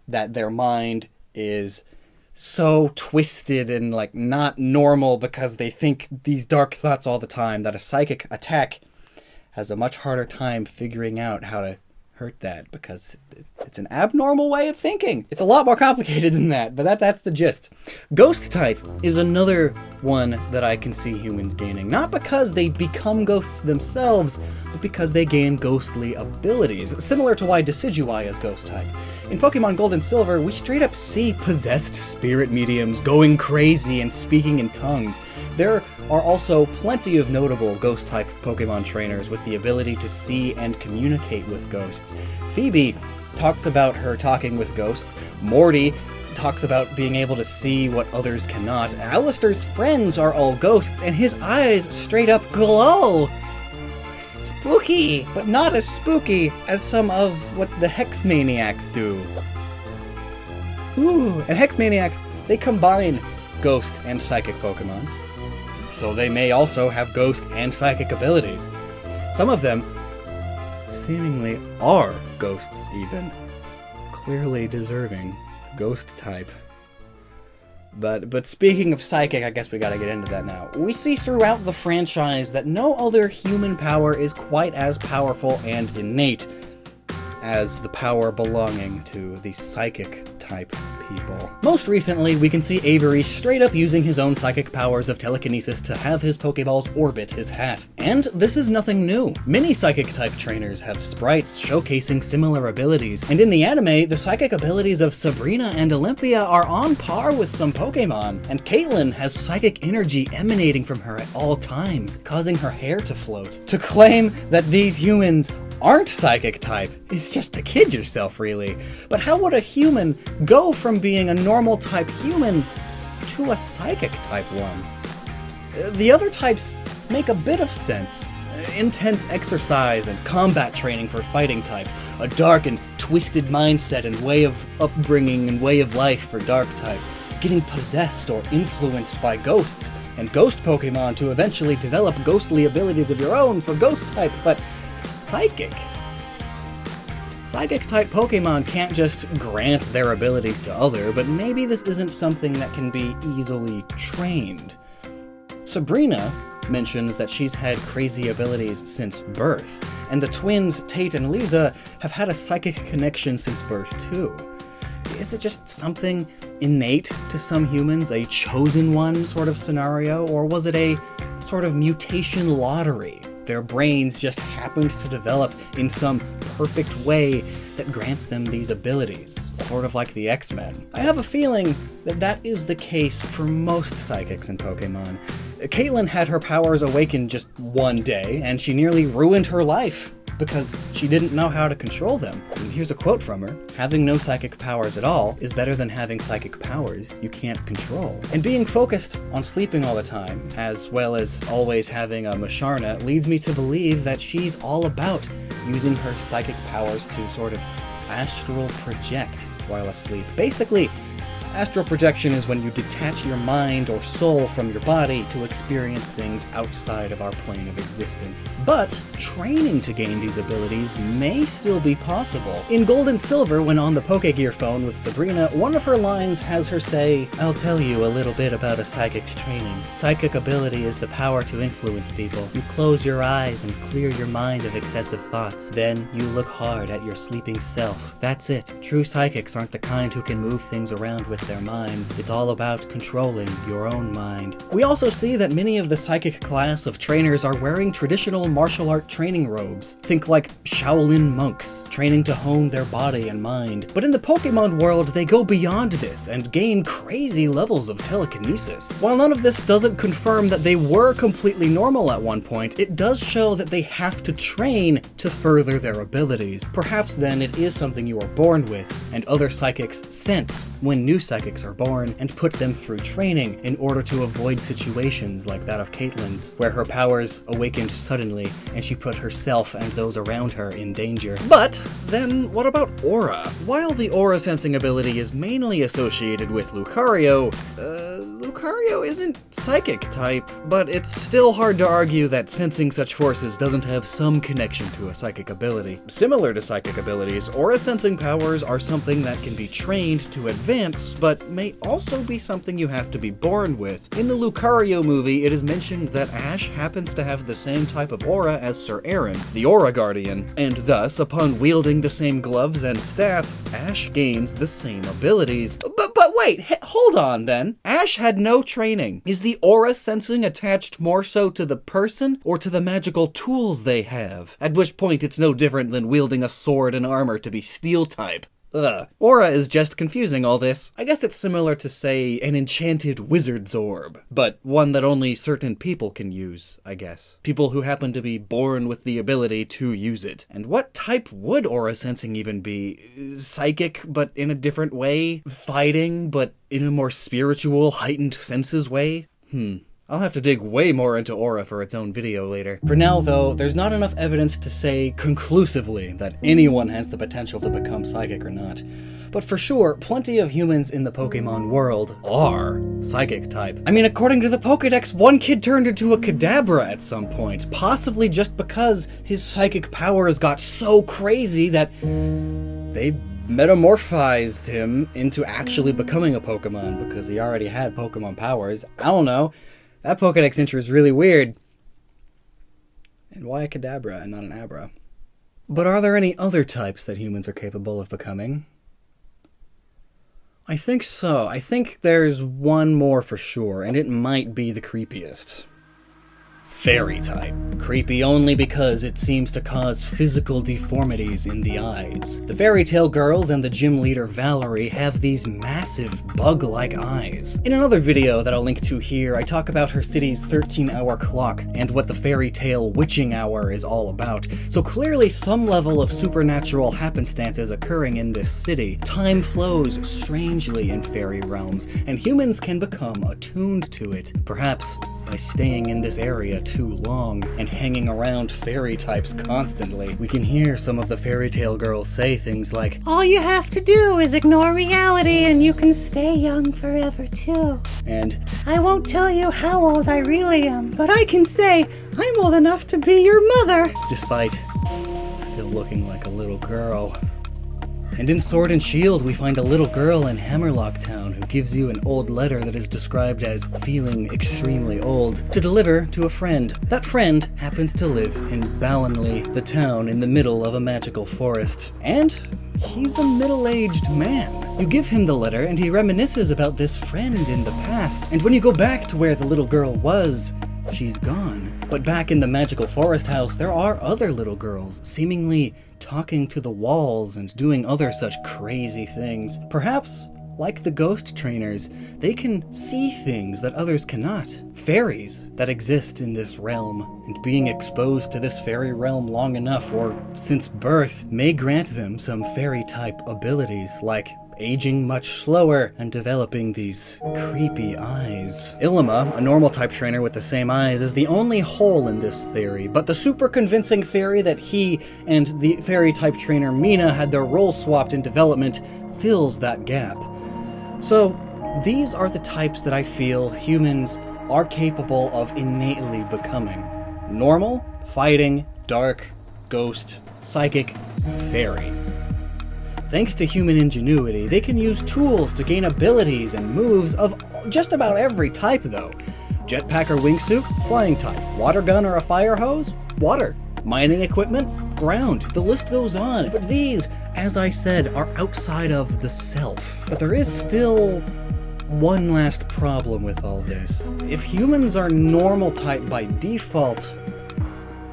that their mind is so twisted and like not normal because they think these dark thoughts all the time that a Psychic attack has a much harder time figuring out how to hurt that because it's an abnormal way of thinking. It's a lot more complicated than that, but that's the gist. Ghost type is another one that I can see humans gaining, not because they become ghosts themselves, but because they gain ghostly abilities, similar to why Decidueye is ghost type. In Pokemon Gold and Silver, we straight up see possessed spirit mediums going crazy and speaking in tongues. There are also plenty of notable ghost type Pokemon trainers with the ability to see and communicate with ghosts. Phoebe talks about her talking with ghosts. Morty talks about being able to see what others cannot. Alistair's friends are all ghosts, and his eyes straight up glow. Spooky, but not as spooky as some of what the Hex Maniacs do. Ooh, and Hex Maniacs, they combine ghost and psychic Pokemon, so they may also have ghost and psychic abilities. Some of them seemingly are ghosts even, clearly deserving the ghost type. But speaking of psychic, I guess we gotta get into that now. We see throughout the franchise that no other human power is quite as powerful and innate as the power belonging to the psychic type people. Most recently, we can see Avery straight up using his own psychic powers of telekinesis to have his Pokeballs orbit his hat. And this is nothing new. Many psychic type trainers have sprites showcasing similar abilities, and in the anime, the psychic abilities of Sabrina and Olympia are on par with some Pokemon, and Caitlyn has psychic energy emanating from her at all times, causing her hair to float. To claim that these humans aren't psychic type is just to kid yourself, really. But how would a human go from being a normal type human to a psychic type one? The other types make a bit of sense. Intense exercise and combat training for fighting type, a dark and twisted mindset and way of upbringing and way of life for dark type, getting possessed or influenced by ghosts, and ghost Pokemon to eventually develop ghostly abilities of your own for ghost type, but psychic type Pokemon can't just grant their abilities to other, but maybe this isn't something that can be easily trained. Sabrina mentions that she's had crazy abilities since birth, and the twins Tate and Lisa have had a psychic connection since birth too. Is it just something innate to some humans, a chosen one sort of scenario, or was it a sort of mutation lottery? Their brains just happened to develop in some perfect way that grants them these abilities, sort of like the X-Men. I have a feeling that that is the case for most psychics in Pokemon. Caitlyn had her powers awaken just one day, and she nearly ruined her life because she didn't know how to control them. And here's a quote from her: "Having no psychic powers at all is better than having psychic powers you can't control." And being focused on sleeping all the time, as well as always having a Masharna, leads me to believe that she's all about using her psychic powers to sort of astral project while asleep. Basically, astral projection is when you detach your mind or soul from your body to experience things outside of our plane of existence. But training to gain these abilities may still be possible. In Gold and Silver, when on the Pokegear phone with Sabrina, one of her lines has her say, "I'll tell you a little bit about a psychic's training. Psychic ability is the power to influence people. You close your eyes and clear your mind of excessive thoughts. Then you look hard at your sleeping self. That's it. True psychics aren't the kind who can move things around with their minds. It's all about controlling your own mind." We also see that many of the psychic class of trainers are wearing traditional martial art training robes. Think like Shaolin monks, training to hone their body and mind. But in the Pokemon world, they go beyond this and gain crazy levels of telekinesis. While none of this doesn't confirm that they were completely normal at one point, it does show that they have to train to further their abilities. Perhaps then it is something you are born with, and other psychics sense when new psychics are born and put them through training in order to avoid situations like that of Caitlyn's, where her powers awakened suddenly and she put herself and those around her in danger. But then what about aura? While the aura sensing ability is mainly associated with Lucario, Lucario isn't psychic type, but it's still hard to argue that sensing such forces doesn't have some connection to a psychic ability. Similar to psychic abilities, aura sensing powers are something that can be trained to advance, but may also be something you have to be born with. In the Lucario movie, it is mentioned that Ash happens to have the same type of aura as Sir Aaron, the Aura Guardian, and thus, upon wielding the same gloves and staff, Ash gains the same abilities. But wait, hold on then. Ash had no training. Is the aura sensing attached more so to the person or to the magical tools they have? At which point it's no different than wielding a sword and armor to be steel type. Ugh. Aura is just confusing all this. I guess it's similar to, say, an enchanted wizard's orb, but one that only certain people can use, I guess. People who happen to be born with the ability to use it. And what type would aura sensing even be? Psychic, but in a different way? Fighting, but in a more spiritual, heightened senses way? I'll have to dig way more into aura for its own video later. For now, though, there's not enough evidence to say conclusively that anyone has the potential to become psychic or not. But for sure, plenty of humans in the Pokemon world are psychic type. I mean, according to the Pokedex, one kid turned into a Kadabra at some point, possibly just because his psychic powers got so crazy that they metamorphized him into actually becoming a Pokemon because he already had Pokemon powers. I don't know. That Pokedex entry is really weird. And why a Kadabra and not an Abra? But are there any other types that humans are capable of becoming? I think so. I think there's one more for sure, and it might be the creepiest. Fairy type. Creepy only because it seems to cause physical deformities in the eyes. The Fairy Tale girls and the gym leader Valerie have these massive bug-like eyes. In another video that I'll link to here, I talk about her city's 13-hour clock and what the Fairy Tale witching hour is all about. So clearly some level of supernatural happenstance is occurring in this city. Time flows strangely in fairy realms, and humans can become attuned to it. Perhaps by staying in this area too long and hanging around fairy types constantly. We can hear some of the Fairy Tale girls say things like, "All you have to do is ignore reality and you can stay young forever too." And, "I won't tell you how old I really am, but I can say I'm old enough to be your mother." Despite still looking like a little girl. And in Sword and Shield, we find a little girl in Hammerlock Town who gives you an old letter that is described as feeling extremely old to deliver to a friend. That friend happens to live in Ballinley, the town in the middle of a magical forest. And he's a middle-aged man. You give him the letter and he reminisces about this friend in the past. And when you go back to where the little girl was, she's gone. But back in the magical forest house, there are other little girls, seemingly talking to the walls and doing other such crazy things. Perhaps, like the ghost trainers, they can see things that others cannot. Fairies that exist in this realm, and being exposed to this fairy realm long enough, or since birth, may grant them some fairy-type abilities, like aging much slower and developing these creepy eyes. Illima, a normal type trainer with the same eyes, is the only hole in this theory, but the super convincing theory that he and the fairy type trainer Mina had their roles swapped in development fills that gap. So these are the types that I feel humans are capable of innately becoming. Normal, fighting, dark, ghost, psychic, fairy. Thanks to human ingenuity, they can use tools to gain abilities and moves of just about every type though. Jetpack or wingsuit, flying type. Water gun or a fire hose, water. Mining equipment, ground. The list goes on. But these, as I said, are outside of the self. But there is still one last problem with all this. If humans are normal type by default,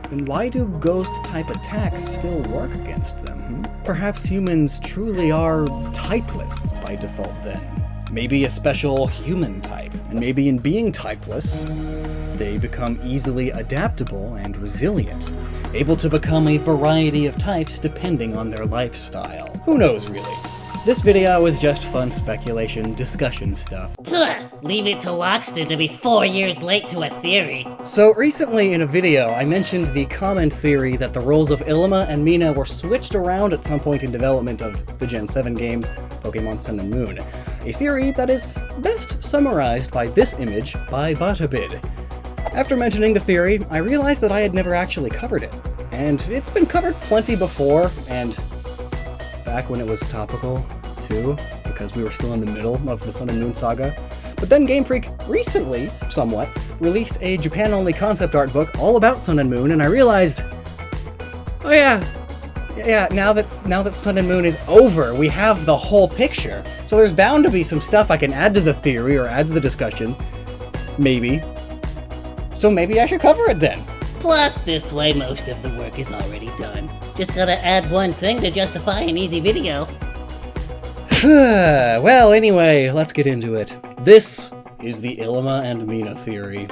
then why do ghost type attacks still work against them? Perhaps humans truly are typeless by default then. Maybe a special human type. And maybe in being typeless, they become easily adaptable and resilient, able to become a variety of types depending on their lifestyle. Who knows really? This video is just fun speculation, discussion stuff. Leave it to Lockstin to be 4 years late to a theory. So recently in a video, I mentioned the common theory that the roles of Illima and Mina were switched around at some point in development of the Gen 7 games, Pokemon Sun and Moon. A theory that is best summarized by this image by Batabid. After mentioning the theory, I realized that I had never actually covered it. And it's been covered plenty before, and back when it was topical, too, because we were still in the middle of the Sun and Moon saga. But then Game Freak recently, somewhat, released a Japan-only concept art book all about Sun and Moon, and I realized, oh yeah, now that Sun and Moon is over, we have the whole picture. So there's bound to be some stuff I can add to the theory or add to the discussion. Maybe. So maybe I should cover it then. Plus, this way most of the work is already done. Just gotta add one thing to justify an easy video. Well, anyway, let's get into it. This is the Illima and Mina theory.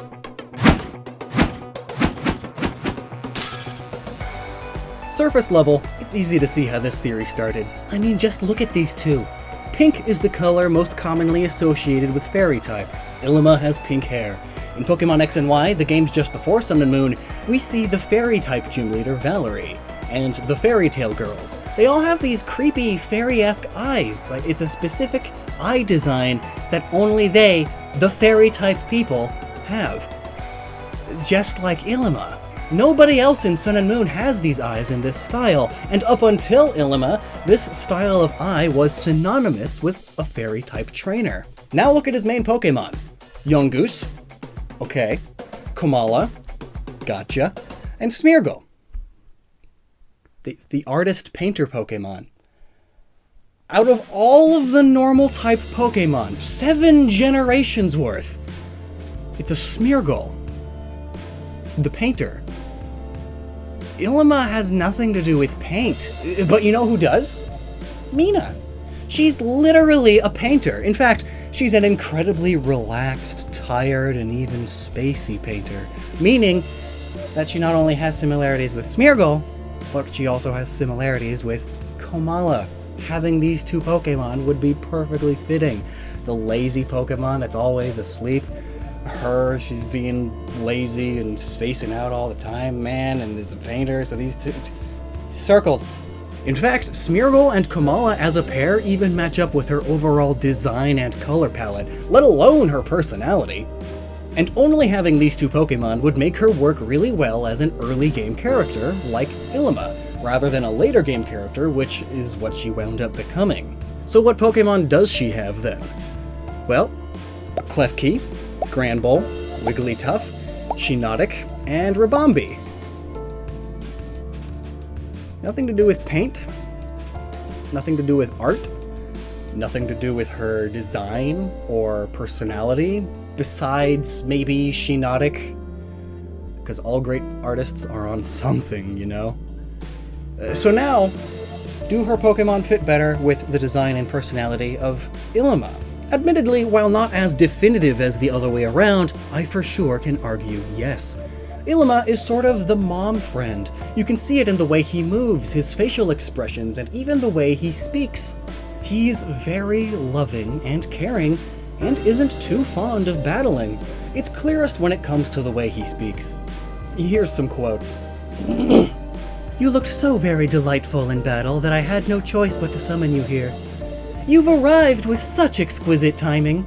Surface level, it's easy to see how this theory started. I mean, just look at these two. Pink is the color most commonly associated with fairy type. Illima has pink hair. In Pokemon X and Y, the games just before Sun and Moon, we see the fairy type gym leader Valerie, and the Fairy Tale girls. They all have these creepy fairy-esque eyes. Like, it's a specific eye design that only they, the fairy type people, have. Just like Illima. Nobody else in Sun and Moon has these eyes in this style, and up until Illima, this style of eye was synonymous with a fairy-type trainer. Now look at his main Pokemon. Yungoos, okay, Komala, gotcha, and Smeargle. The artist-painter Pokemon. Out of all of the normal type Pokemon, 7 generations worth, it's a Smeargle. The painter. Illima has nothing to do with paint, but you know who does? Mina. She's literally a painter. In fact, she's an incredibly relaxed, tired, and even spacey painter, meaning that she not only has similarities with Smeargle, but she also has similarities with Komala. Having these two Pokemon would be perfectly fitting. The lazy Pokemon that's always asleep, she's being lazy and spacing out all the time, man, and is a painter, so these two circles. In fact, Smeargle and Komala as a pair even match up with her overall design and color palette, let alone her personality. And only having these two Pokemon would make her work really well as an early game character like Illima, rather than a later game character, which is what she wound up becoming. So what Pokemon does she have then? Well, Klefki, Granbull, Wigglytuff, Shiinotic, and Ribombee. Nothing to do with paint, nothing to do with art, nothing to do with her design or personality, besides maybe Shiinotic, because all great artists are on something, you know? So now, do her Pokemon fit better with the design and personality of Illima? Admittedly, while not as definitive as the other way around, I for sure can argue yes. Illima is sort of the mom friend. You can see it in the way he moves, his facial expressions, and even the way he speaks. He's very loving and caring, and isn't too fond of battling. It's clearest when it comes to the way he speaks. Here's some quotes. You looked so very delightful in battle that I had no choice but to summon you here. You've arrived with such exquisite timing.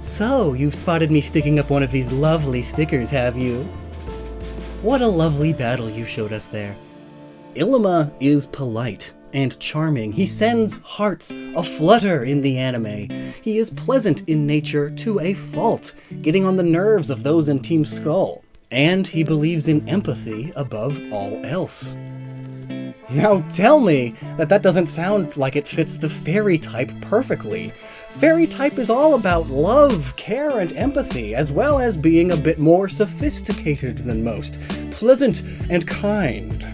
So, you've spotted me sticking up one of these lovely stickers, have you? What a lovely battle you showed us there. Illima is polite and charming. He sends hearts aflutter in the anime. He is pleasant in nature to a fault, getting on the nerves of those in Team Skull. And he believes in empathy above all else. Now tell me that doesn't sound like it fits the fairy type perfectly. Fairy type is all about love, care, and empathy, as well as being a bit more sophisticated than most, pleasant and kind.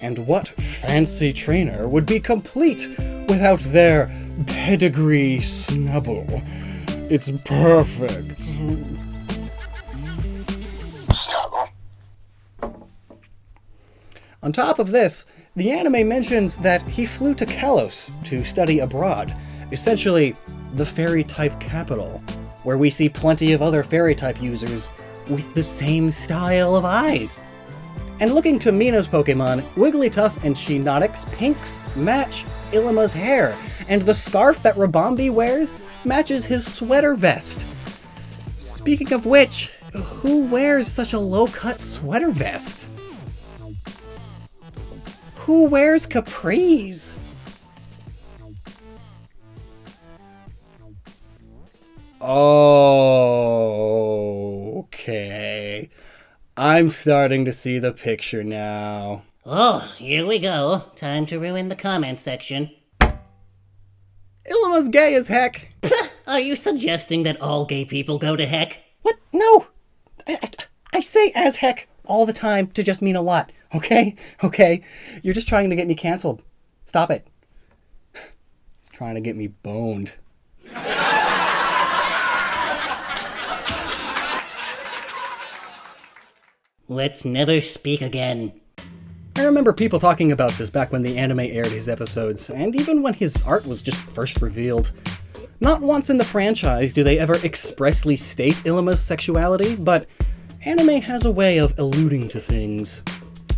And what fancy trainer would be complete without their pedigree snubble? It's perfect. On top of this, the anime mentions that he flew to Kalos to study abroad, essentially the fairy-type capital, where we see plenty of other fairy-type users with the same style of eyes. And looking to Mina's Pokemon, Wigglytuff and Shiinotic's pinks match Illima's hair, and the scarf that Ribombee wears matches his sweater vest. Speaking of which, who wears such a low-cut sweater vest? Who wears capris? Okay. I'm starting to see the picture now. Oh, here we go. Time to ruin the comment section. Illima's gay as heck. Are you suggesting that all gay people go to heck? What? No. I say as heck all the time to just mean a lot. Okay? Okay? You're just trying to get me canceled. Stop it. He's trying to get me boned. Let's never speak again. I remember people talking about this back when the anime aired his episodes, and even when his art was just first revealed. Not once in the franchise do they ever expressly state Illima's sexuality, but anime has a way of alluding to things.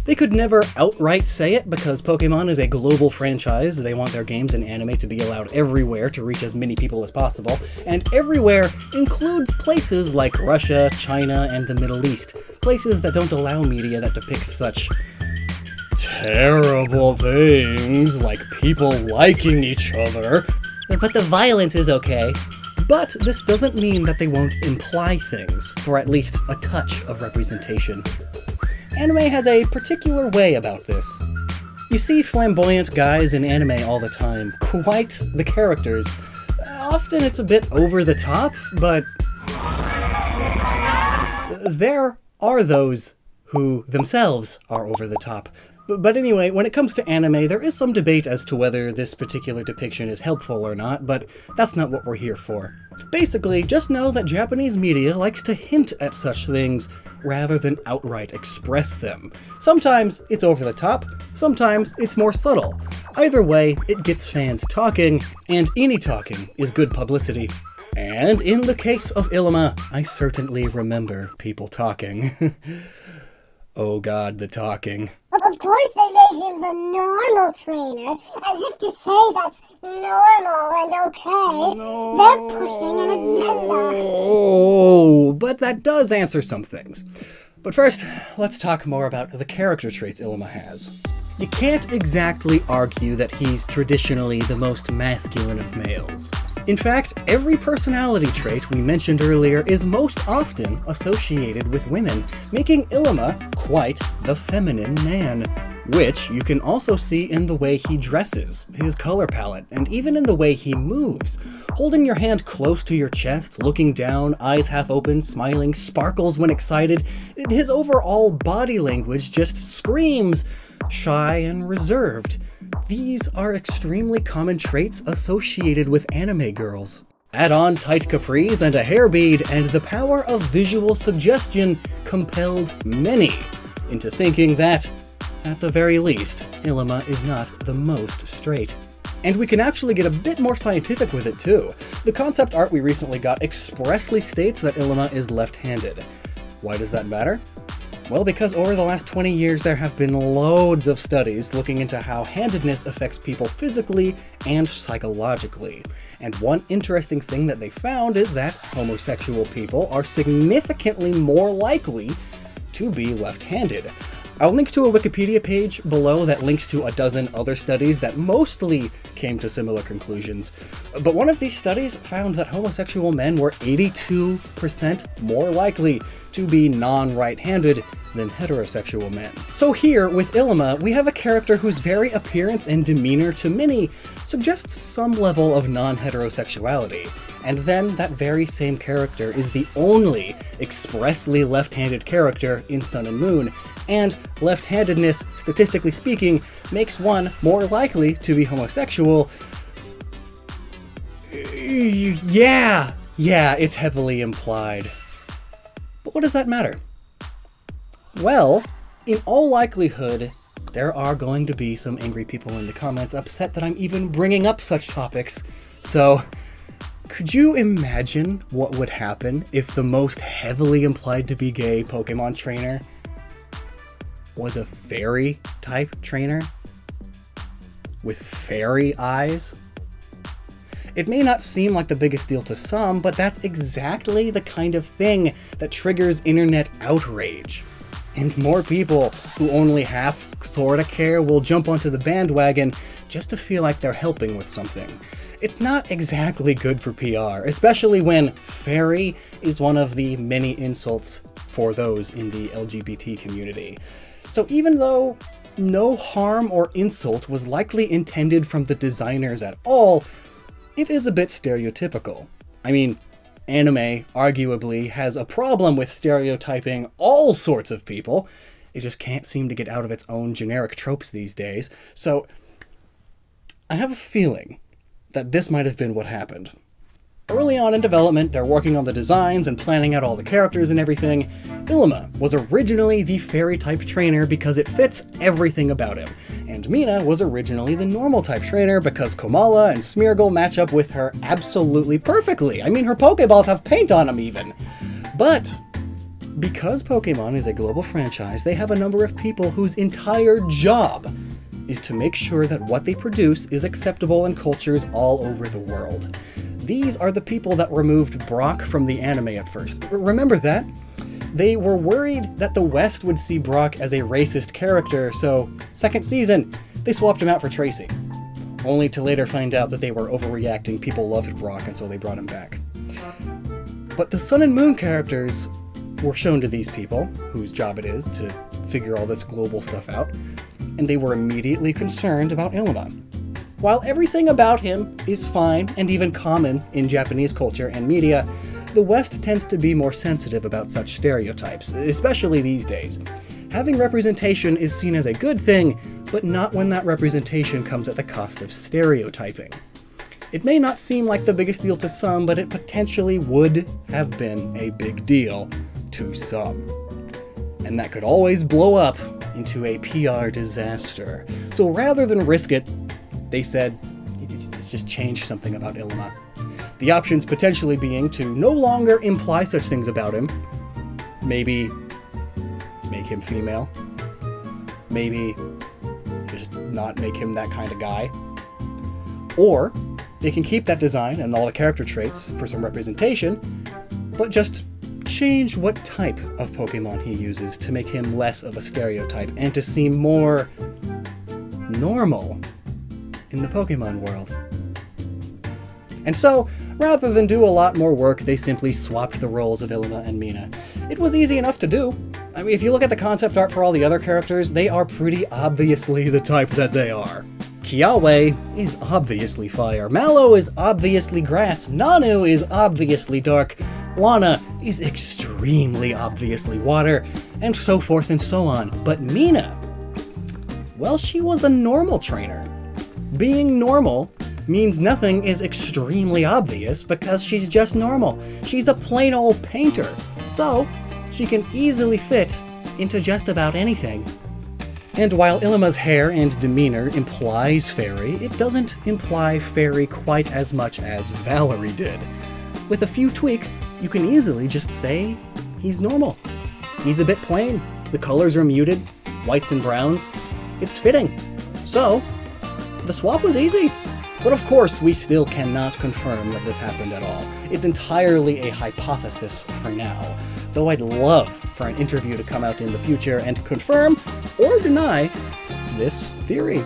They could never outright say it because Pokemon is a global franchise. They want their games and anime to be allowed everywhere to reach as many people as possible, and everywhere includes places like Russia, China, and the Middle East. Places that don't allow media that depicts such terrible things like people liking each other. But the violence is okay. But this doesn't mean that they won't imply things, or at least a touch of representation. Anime has a particular way about this. You see flamboyant guys in anime all the time, quite the characters. Often it's a bit over the top, but there are those who themselves are over the top. But anyway, when it comes to anime, there is some debate as to whether this particular depiction is helpful or not, but that's not what we're here for. Basically, just know that Japanese media likes to hint at such things rather than outright express them. Sometimes it's over the top, sometimes it's more subtle. Either way, it gets fans talking, and any talking is good publicity. And in the case of Illima, I certainly remember people talking. Oh god, the talking. Of course they made him the normal trainer, as if to say that's normal and okay. No. They're pushing an agenda. Oh, but that does answer some things. But first, let's talk more about the character traits Illima has. You can't exactly argue that he's traditionally the most masculine of males. In fact, every personality trait we mentioned earlier is most often associated with women, making Illima quite the feminine man. Which you can also see in the way he dresses, his color palette, and even in the way he moves. Holding your hand close to your chest, looking down, eyes half open, smiling, sparkles when excited. His overall body language just screams shy and reserved. These are extremely common traits associated with anime girls. Add on tight capris and a hair bead, and the power of visual suggestion compelled many into thinking that, at the very least, Illima is not the most straight. And we can actually get a bit more scientific with it too. The concept art we recently got expressly states that Illima is left-handed. Why does that matter? Well, because over the last 20 years there have been loads of studies looking into how handedness affects people physically and psychologically. And one interesting thing that they found is that homosexual people are significantly more likely to be left-handed. I'll link to a Wikipedia page below that links to a dozen other studies that mostly came to similar conclusions. But one of these studies found that homosexual men were 82% more likely to be non-right-handed than heterosexual men. So here, with Illima, we have a character whose very appearance and demeanor to many suggests some level of non-heterosexuality. And then that very same character is the only expressly left-handed character in Sun and Moon, and left-handedness, statistically speaking, makes one more likely to be homosexual. Yeah, it's heavily implied. But what does that matter? Well, in all likelihood, there are going to be some angry people in the comments upset that I'm even bringing up such topics. So, could you imagine what would happen if the most heavily implied to be gay Pokemon trainer was a fairy-type trainer with fairy eyes? It may not seem like the biggest deal to some, but that's exactly the kind of thing that triggers internet outrage. And more people who only half sorta care will jump onto the bandwagon just to feel like they're helping with something. It's not exactly good for PR, especially when fairy is one of the many insults for those in the LGBT community. So even though no harm or insult was likely intended from the designers at all, it is a bit stereotypical. I mean, anime arguably has a problem with stereotyping all sorts of people. It just can't seem to get out of its own generic tropes these days. So I have a feeling that this might have been what happened. Early on in development, they're working on the designs and planning out all the characters and everything. Illima was originally the fairy-type trainer because it fits everything about him, and Mina was originally the normal-type trainer because Komala and Smeargle match up with her absolutely perfectly. I mean, her Pokeballs have paint on them even. But Because Pokemon is a global franchise, they have a number of people whose entire job is to make sure that what they produce is acceptable in cultures all over the world. These are the people that removed Brock from the anime at first. Remember that? They were worried that the West would see Brock as a racist character, so second season, they swapped him out for Tracy. Only to later find out that they were overreacting, people loved Brock, and so they brought him back. But the Sun and Moon characters were shown to these people, whose job it is to figure all this global stuff out, and they were immediately concerned about Illima. While everything about him is fine and even common in Japanese culture and media, the West tends to be more sensitive about such stereotypes, especially these days. Having representation is seen as a good thing, but not when that representation comes at the cost of stereotyping. It may not seem like the biggest deal to some, but it potentially would have been a big deal to some. And that could always blow up into a PR disaster. So rather than risk it, they said, let's just change something about Illima. The options potentially being to no longer imply such things about him. Maybe make him female. Maybe just not make him that kind of guy. Or they can keep that design and all the character traits for some representation, but just change what type of Pokemon he uses to make him less of a stereotype and to seem more normal in the Pokemon world. And so, rather than do a lot more work, they simply swapped the roles of Illima and Mina. It was easy enough to do. I mean, if you look at the concept art for all the other characters, they are pretty obviously the type that they are. Kiawe is obviously fire, Mallow is obviously grass, Nanu is obviously dark, Lana is extremely obviously water, and so forth and so on. But Mina, well, she was a normal trainer. Being normal means nothing is extremely obvious because she's just normal. She's a plain old painter, so she can easily fit into just about anything. And while Illima's hair and demeanor implies fairy, it doesn't imply fairy quite as much as Valerie did. With a few tweaks, you can easily just say he's normal. He's a bit plain. The colors are muted, whites and browns. It's fitting. So, the swap was easy. But of course, we still cannot confirm that this happened at all. It's entirely a hypothesis for now, though I'd love for an interview to come out in the future and confirm or deny this theory.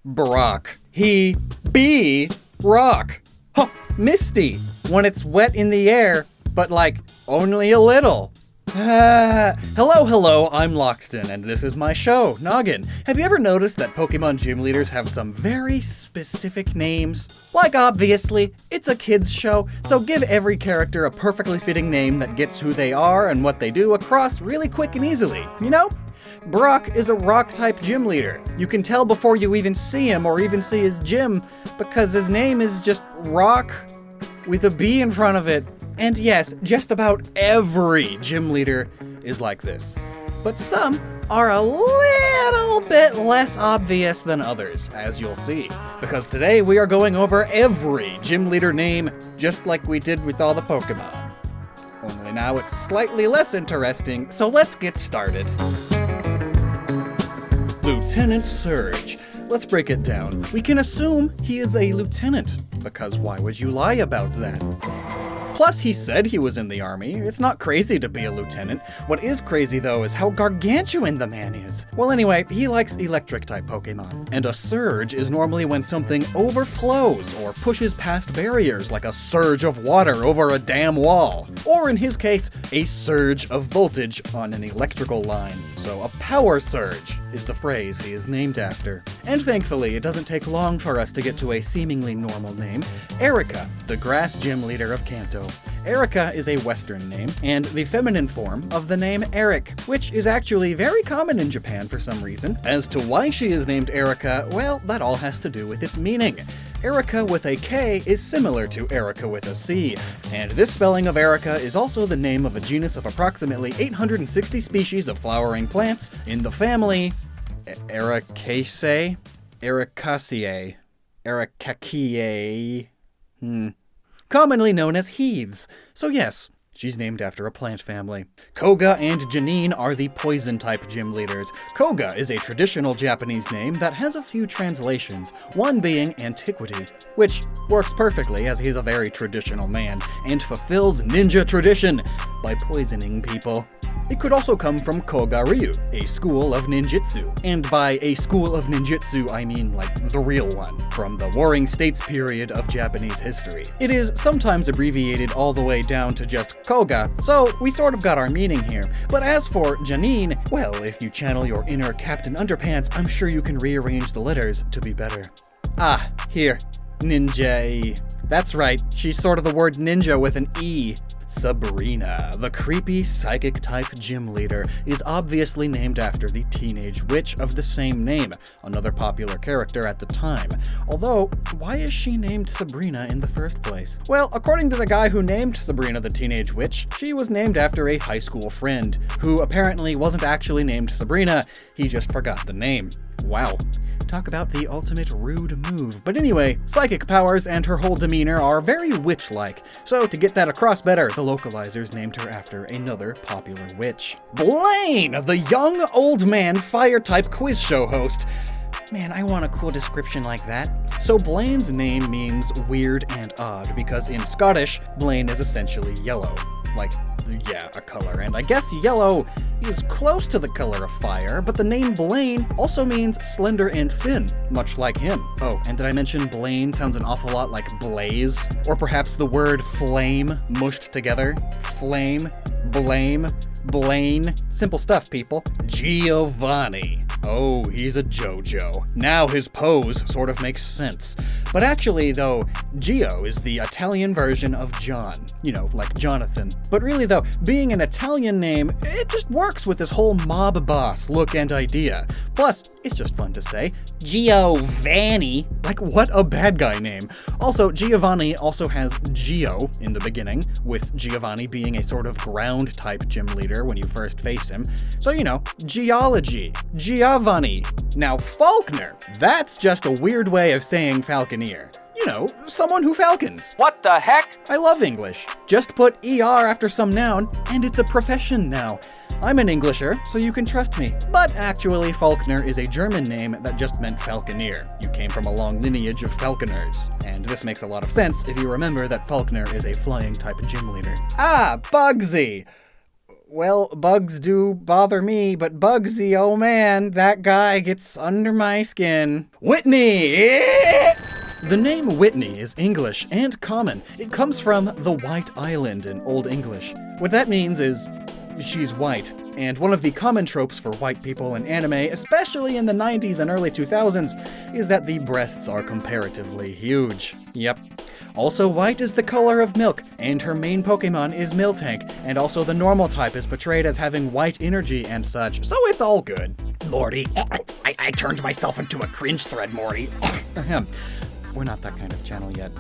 Brock. He be rock. Huh, Misty, when it's wet in the air, but like only a little. Hello, I'm Lockstin, and this is my show, Noggin. Have you ever noticed that Pokemon gym leaders have some very specific names? Like, obviously, it's a kids show, so give every character a perfectly fitting name that gets who they are and what they do across really quick and easily, you know? Brock is a rock-type gym leader. You can tell before you even see him or even see his gym, because his name is just Rock with a B in front of it. And yes, just about every gym leader is like this. But some are a little bit less obvious than others, as you'll see. Because today we are going over every gym leader name, just like we did with all the Pokemon. Only now it's slightly less interesting, so let's get started. Lieutenant Surge. Let's break it down. We can assume he is a lieutenant, because why would you lie about that? Plus, he said he was in the army. It's not crazy to be a lieutenant. What is crazy, though, is how gargantuan the man is. Well, anyway, he likes electric-type Pokemon. And a surge is normally when something overflows or pushes past barriers, like a surge of water over a dam wall. Or in his case, a surge of voltage on an electrical line. So a power surge is the phrase he is named after. And thankfully, it doesn't take long for us to get to a seemingly normal name, Erica, the grass gym leader of Kanto. Erica is a Western name, and the feminine form of the name Eric, which is actually very common in Japan for some reason. As to why she is named Erica, well, that all has to do with its meaning. Erica with a K is similar to Erica with a C, and this spelling of Erica is also the name of a genus of approximately 860 species of flowering plants in the family Ericaceae? Ericaceae. Ericaceae. Commonly known as heaths. So yes, She's named after a plant family. Koga and Janine are the poison-type gym leaders. Koga is a traditional Japanese name that has a few translations, one being antiquity, which works perfectly as he's a very traditional man and fulfills ninja tradition by poisoning people. It could also come from Koga Ryu, a school of ninjutsu. And by a school of ninjutsu, I mean like the real one, from the Warring States period of Japanese history. It is sometimes abbreviated all the way down to just Koga, so we sort of got our meaning here. But as for Janine, well, if you channel your inner Captain Underpants, I'm sure you can rearrange the letters to be better. Ah, here. Ninja. That's right, she's sort of the word ninja with an E. Sabrina, the creepy psychic-type gym leader, is obviously named after the teenage witch of the same name, another popular character at the time. Although, why is she named Sabrina in the first place? Well, according to the guy who named Sabrina the teenage witch, she was named after a high school friend, who apparently wasn't actually named Sabrina, he just forgot the name. Wow. Talk about the ultimate rude move. But anyway, psychic powers and her whole demeanor are very witch-like, so to get that across better, the localizers named her after another popular witch. Blaine, the young old man fire-type quiz show host. Man, I want a cool description like that. So Blaine's name means weird and odd, because in Scottish, Blaine is essentially yellow. Like, yeah, a color, and I guess yellow is close to the color of fire, but the name Blaine also means slender and thin, much like him. Oh, and did I mention Blaine sounds an awful lot like blaze? Or perhaps the word flame mushed together? Flame, blame, Blaine. Simple stuff, people. Giovanni. Oh, he's a JoJo. Now his pose sort of makes sense. But actually, though, Gio is the Italian version of John. You know, like Jonathan. But really, though, being an Italian name, it just works with this whole mob boss look and idea. Plus, it's just fun to say. Giovanni. Like, what a bad guy name. Also, Giovanni also has Gio in the beginning, with Giovanni being a sort of ground-type gym leader when you first face him. So, you know, geology. Giovanni. Now, Faulkner. That's just a weird way of saying falconeer. You know, someone who falcons. What the heck? I love English. Just put ER after some noun, and it's a profession now. I'm an Englisher, so you can trust me. But actually, Faulkner is a German name that just meant falconeer. You came from a long lineage of falconers. And this makes a lot of sense if you remember that Faulkner is a flying type gym leader. Ah, Bugsy! Well, bugs do bother me, but Bugsy, oh man, that guy gets under my skin. Whitney! The name Whitney is English and common. It comes from the White Island in Old English. What that means is she's white. And one of the common tropes for white people in anime, especially in the 90s and early 2000s, is that the breasts are comparatively huge. Yep. Also, white is the color of milk, and her main Pokemon is Miltank, and also the normal type is portrayed as having white energy and such, so it's all good. Morty, I turned myself into a cringe thread, Morty. We're not that kind of channel yet.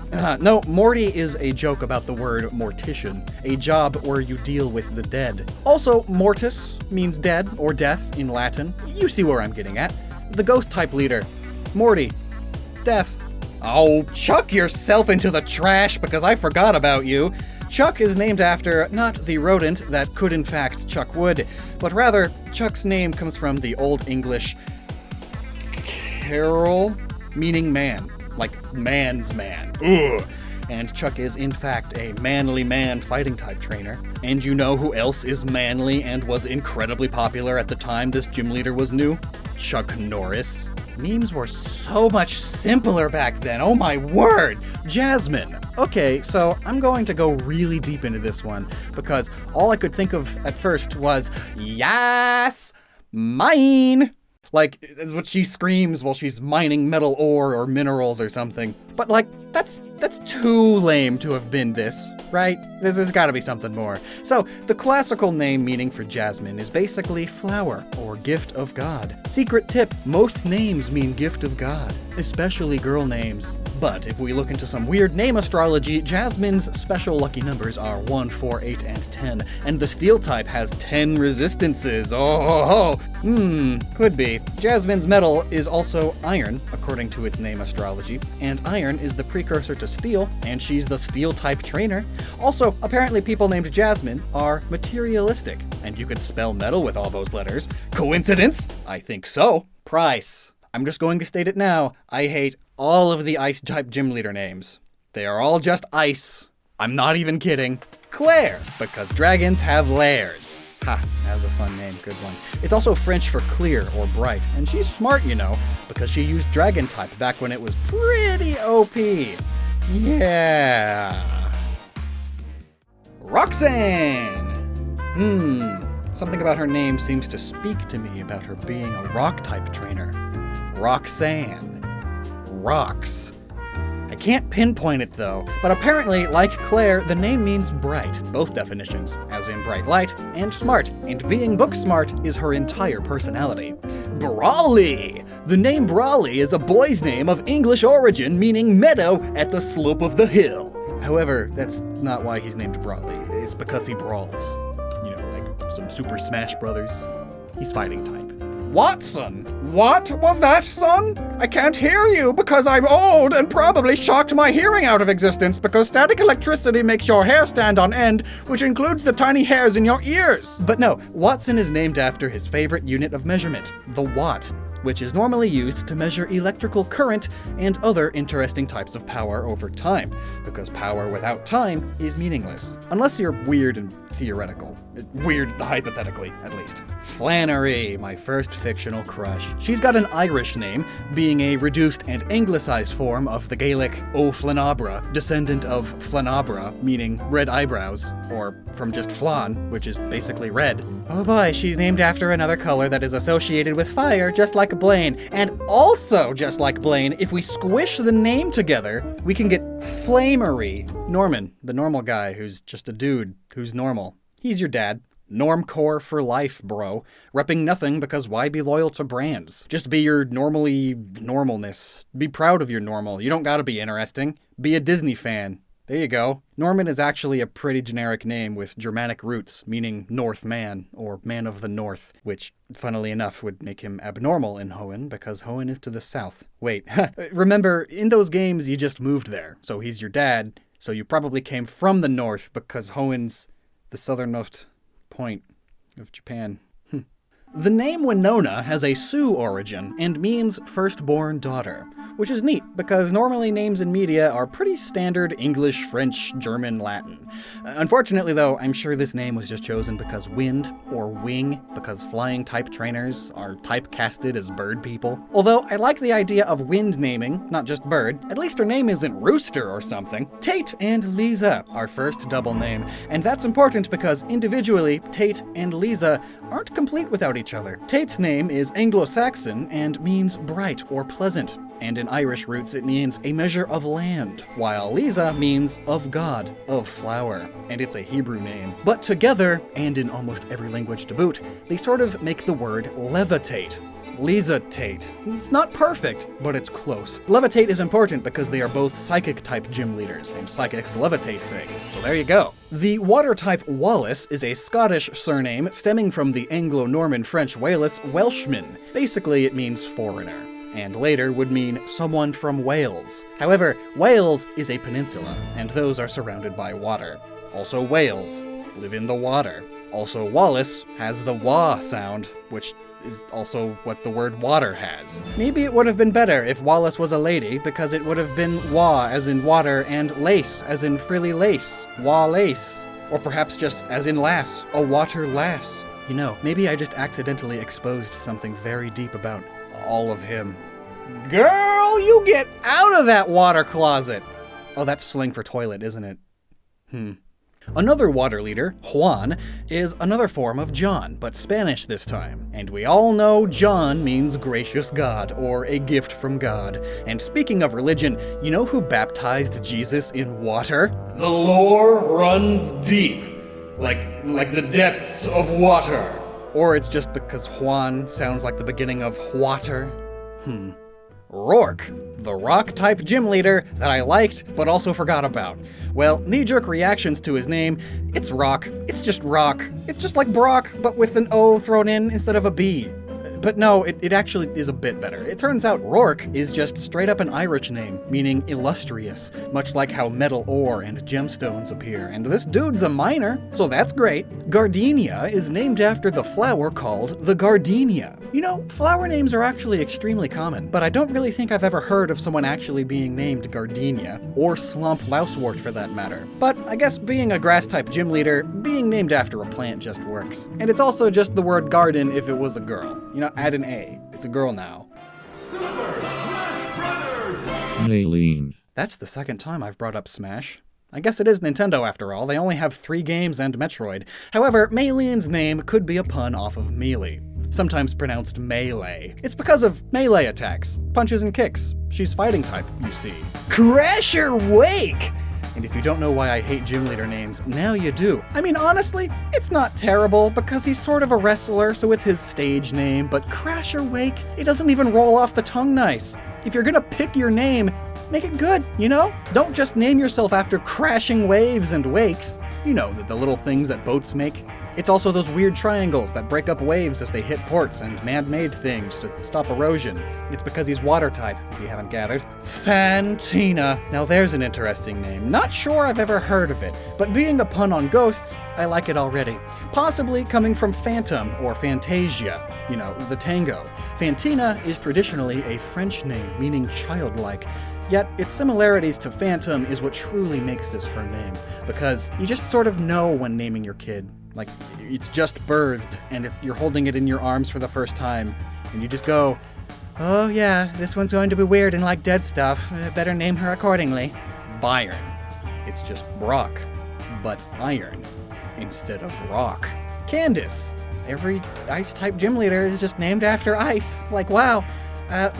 No, Morty is a joke about the word mortician, a job where you deal with the dead. Also, mortis means dead or death in Latin. You see where I'm getting at. The ghost type leader. Morty. Death. Oh, chuck yourself into the trash because I forgot about you. Chuck is named after not the rodent that could in fact chuck wood, but rather Chuck's name comes from the Old English carol, meaning man. Like man's man. Ugh. And Chuck is in fact a manly man fighting type trainer. And you know who else is manly and was incredibly popular at the time this gym leader was new? Chuck Norris. Memes were so much simpler back then, oh my word! Jasmine. Okay, so I'm going to go really deep into this one, because all I could think of at first was, yes, mine! Like, that's what she screams while she's mining metal ore or minerals or something. But like, that's too lame to have been this, right? There's gotta be something more. So, the classical name meaning for Jasmine is basically flower or gift of God. Secret tip, most names mean gift of God, especially girl names. But if we look into some weird name astrology, Jasmine's special lucky numbers are 1, 4, 8, and 10, and the steel type has 10 resistances. Could be. Jasmine's metal is also iron, according to its name astrology, and iron is the precursor to steel, and she's the steel type trainer. Also, apparently people named Jasmine are materialistic, and you could spell metal with all those letters. Coincidence? I think so. Price. I'm just going to state it now. I hate all of the ice-type gym leader names. They are all just ice. I'm not even kidding. Claire, because dragons have lairs. Ha, that's a fun name, good one. It's also French for clear or bright, and she's smart, you know, because she used dragon type back when it was pretty OP. Yeah. Roxanne! Something about her name seems to speak to me about her being a rock-type trainer. Roxanne. Rocks. I can't pinpoint it though, but apparently, like Claire, the name means bright, both definitions, as in bright light and smart, and being book smart is her entire personality. Brawly! The name Brawly is a boy's name of English origin meaning meadow at the slope of the hill. However, that's not why he's named Brawly, it's because he brawls. You know, like some Super Smash Brothers. He's fighting type. Watson! What was that, son? I can't hear you because I'm old and probably shocked my hearing out of existence because static electricity makes your hair stand on end, which includes the tiny hairs in your ears. But no, Watson is named after his favorite unit of measurement, the watt, which is normally used to measure electrical current and other interesting types of power over time, because power without time is meaningless. Unless you're weird and theoretical. Weird hypothetically, at least. Flannery, my first fictional crush. She's got an Irish name, being a reduced and anglicized form of the Gaelic O Flanabra, descendant of Flanabra, meaning red eyebrows, or from just flan, which is basically red. Oh boy, she's named after another color that is associated with fire, just like Blaine. And also, just like Blaine, if we squish the name together, we can get Flamery. Norman, the normal guy who's just a dude who's normal. He's your dad. Normcore for life, bro. Repping nothing because why be loyal to brands? Just be your normalness. Be proud of your normal. You don't gotta be interesting. Be a Disney fan. There you go. Norman is actually a pretty generic name with Germanic roots, meaning North Man, or Man of the North, which, funnily enough, would make him abnormal in Hoenn, because Hoenn is to the south. Wait, remember, in those games you just moved there, so he's your dad, so you probably came from the north, because Hoenn's the southernmost point of Japan. The name Winona has a Sioux origin and means firstborn daughter, which is neat because normally names in media are pretty standard English, French, German, Latin. Unfortunately though, I'm sure this name was just chosen because wind, or wing, because flying type trainers are typecasted as bird people. Although I like the idea of wind naming, not just bird. At least her name isn't Rooster or something. Tate and Lisa, our first double name, and that's important because individually, Tate and Lisa aren't complete without each other. Tate's name is Anglo-Saxon and means bright or pleasant, and in Irish roots it means a measure of land, while Lisa means of God, of flower, and it's a Hebrew name. But together, and in almost every language to boot, they sort of make the word levitate. Lisa-tate. It's not perfect, but it's close. Levitate is important because they are both psychic-type gym leaders, and psychics levitate things, so there you go. The water-type Wallace is a Scottish surname stemming from the Anglo-Norman French Wallis, Welshman. Basically, it means foreigner, and later would mean someone from Wales. However, Wales is a peninsula, and those are surrounded by water. Also whales live in the water. Also Wallace has the wah sound, which is also what the word water has. Maybe it would have been better if Wallace was a lady, because it would have been wah as in water and lace as in frilly lace. Wah lace. Or perhaps just as in lass, a water lass. You know, maybe I just accidentally exposed something very deep about all of him. Girl, you get out of that water closet! Oh, that's slang for toilet, isn't it? Another water leader, Juan, is another form of John, but Spanish this time. And we all know John means gracious God, or a gift from God. And speaking of religion, you know who baptized Jesus in water? The lore runs deep, like the depths of water. Or it's just because Juan sounds like the beginning of water? Rourke, the rock-type gym leader that I liked but also forgot about. Well, knee-jerk reactions to his name, it's Rock, it's just Rock. It's just like Brock, but with an O thrown in instead of a B. But no, it actually is a bit better. It turns out Rourke is just straight up an Irish name, meaning illustrious, much like how metal ore and gemstones appear. And this dude's a miner, so that's great. Gardenia is named after the flower called the gardenia. You know, flower names are actually extremely common, but I don't really think I've ever heard of someone actually being named Gardenia, or Slump Lousewort for that matter. But I guess being a grass-type gym leader, being named after a plant just works. And it's also just the word garden if it was a girl. You know, add an A. It's a girl now. Maylene. That's the second time I've brought up Smash. I guess it is Nintendo after all. They only have 3 games and Metroid. However, Maylene's name could be a pun off of melee, sometimes pronounced melee. It's because of melee attacks, punches and kicks. She's fighting type, you see. Crasher Wake! And if you don't know why I hate gym leader names, now you do. I mean, honestly, it's not terrible because he's sort of a wrestler, so it's his stage name, but Crasher Wake, it doesn't even roll off the tongue nice. If you're gonna pick your name, make it good, you know? Don't just name yourself after crashing waves and wakes. You know, the little things that boats make. It's also those weird triangles that break up waves as they hit ports and man-made things to stop erosion. It's because he's water type, if you haven't gathered. Fantina. Now there's an interesting name. Not sure I've ever heard of it, but being a pun on ghosts, I like it already. Possibly coming from phantom or fantasia, you know, the tango. Fantina is traditionally a French name meaning childlike. Yet, its similarities to Phantom is what truly makes this her name, because you just sort of know when naming your kid. Like, it's just birthed, and you're holding it in your arms for the first time, and you just go, oh yeah, this one's going to be weird and like dead stuff, better name her accordingly. Byron. It's just Brock, but iron instead of rock. Candace. Every ice-type gym leader is just named after ice. Like, wow.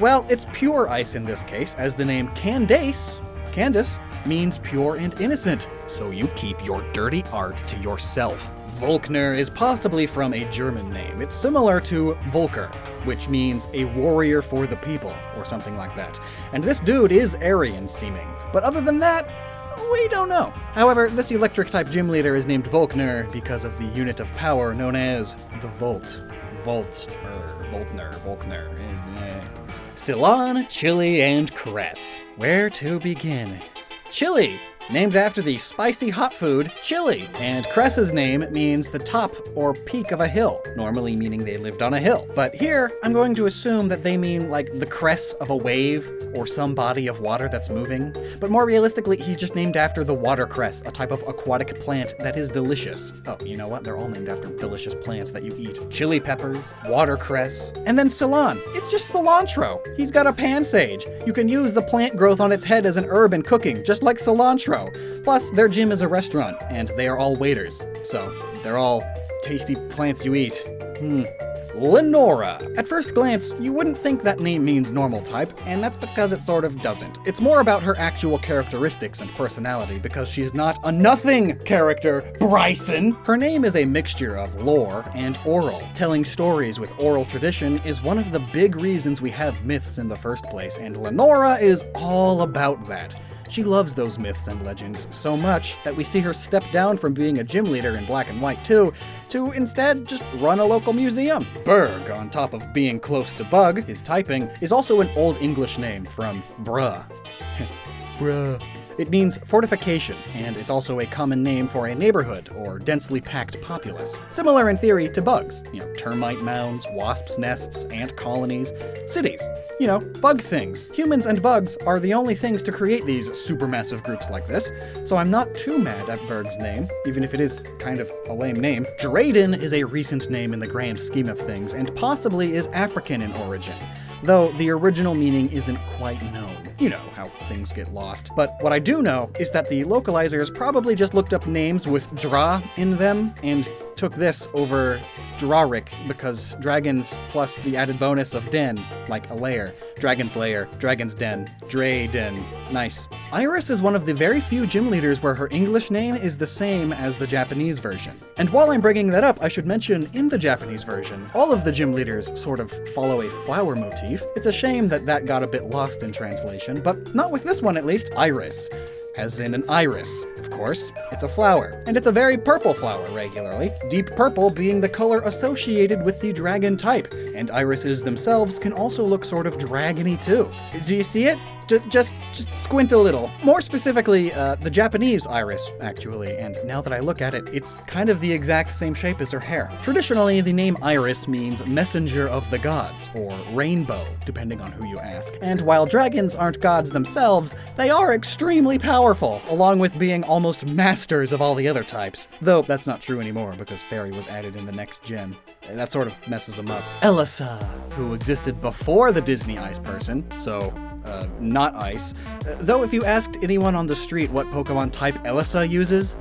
Well, it's pure ice in this case, as the name Candace means pure and innocent, so you keep your dirty art to yourself. Volkner is possibly from a German name. It's similar to Volker, which means a warrior for the people, or something like that. And this dude is Aryan-seeming, but other than that, we don't know. However, this electric-type gym leader is named Volkner because of the unit of power known as the Volt. Volkner. Ceylon, Chili, and Cress. Where to begin? Chili, named after the spicy hot food, chili. And Cress's name means the top or peak of a hill, normally meaning they lived on a hill. But here, I'm going to assume that they mean like the crest of a wave or some body of water that's moving. But more realistically, he's just named after the watercress, a type of aquatic plant that is delicious. Oh, you know what? They're all named after delicious plants that you eat. Chili peppers, watercress, and then Ceylon. It's just cilantro. He's got a pan sage. You can use the plant growth on its head as an herb in cooking, just like cilantro. Plus, their gym is a restaurant, and they are all waiters, so they're all tasty plants you eat. Lenora. At first glance, you wouldn't think that name means normal type, and that's because it sort of doesn't. It's more about her actual characteristics and personality, because she's not a nothing character, Bryson! Her name is a mixture of lore and oral. Telling stories with oral tradition is one of the big reasons we have myths in the first place, and Lenora is all about that. She loves those myths and legends so much that we see her step down from being a gym leader in Black and White 2 to instead just run a local museum. Berg, on top of being close to Bug, his typing, is also an Old English name from bruh. Bruh. It means fortification, and it's also a common name for a neighborhood or densely packed populace. Similar in theory to bugs. You know, termite mounds, wasps' nests, ant colonies, cities. You know, bug things. Humans and bugs are the only things to create these supermassive groups like this, so I'm not too mad at Berg's name, even if it is kind of a lame name. Drayden is a recent name in the grand scheme of things, and possibly is African in origin, though the original meaning isn't quite known. You know how things get lost. But what I do know is that the localizers probably just looked up names with Dra in them and took this over Drarik because dragons plus the added bonus of Den, like a layer, Dragon's Lair, Dragon's Den, Drayden. Nice. Iris is one of the very few gym leaders where her English name is the same as the Japanese version. And while I'm bringing that up, I should mention in the Japanese version, all of the gym leaders sort of follow a flower motif. It's a shame that that got a bit lost in translation, but not with this one at least. Iris. As in an iris, of course. It's a flower, and it's a very purple flower regularly, deep purple being the color associated with the dragon type, and irises themselves can also look sort of dragony too. Do you see it? Just squint a little. More specifically, the Japanese iris, actually, and now that I look at it, it's kind of the exact same shape as her hair. Traditionally, the name Iris means messenger of the gods, or rainbow, depending on who you ask. And while dragons aren't gods themselves, they are extremely powerful, along with being almost masters of all the other types. Though that's not true anymore because Fairy was added in the next gen. That sort of messes them up. Elisa, who existed before the Disney Ice person, so not Ice. Though if you asked anyone on the street what Pokemon type Elisa uses,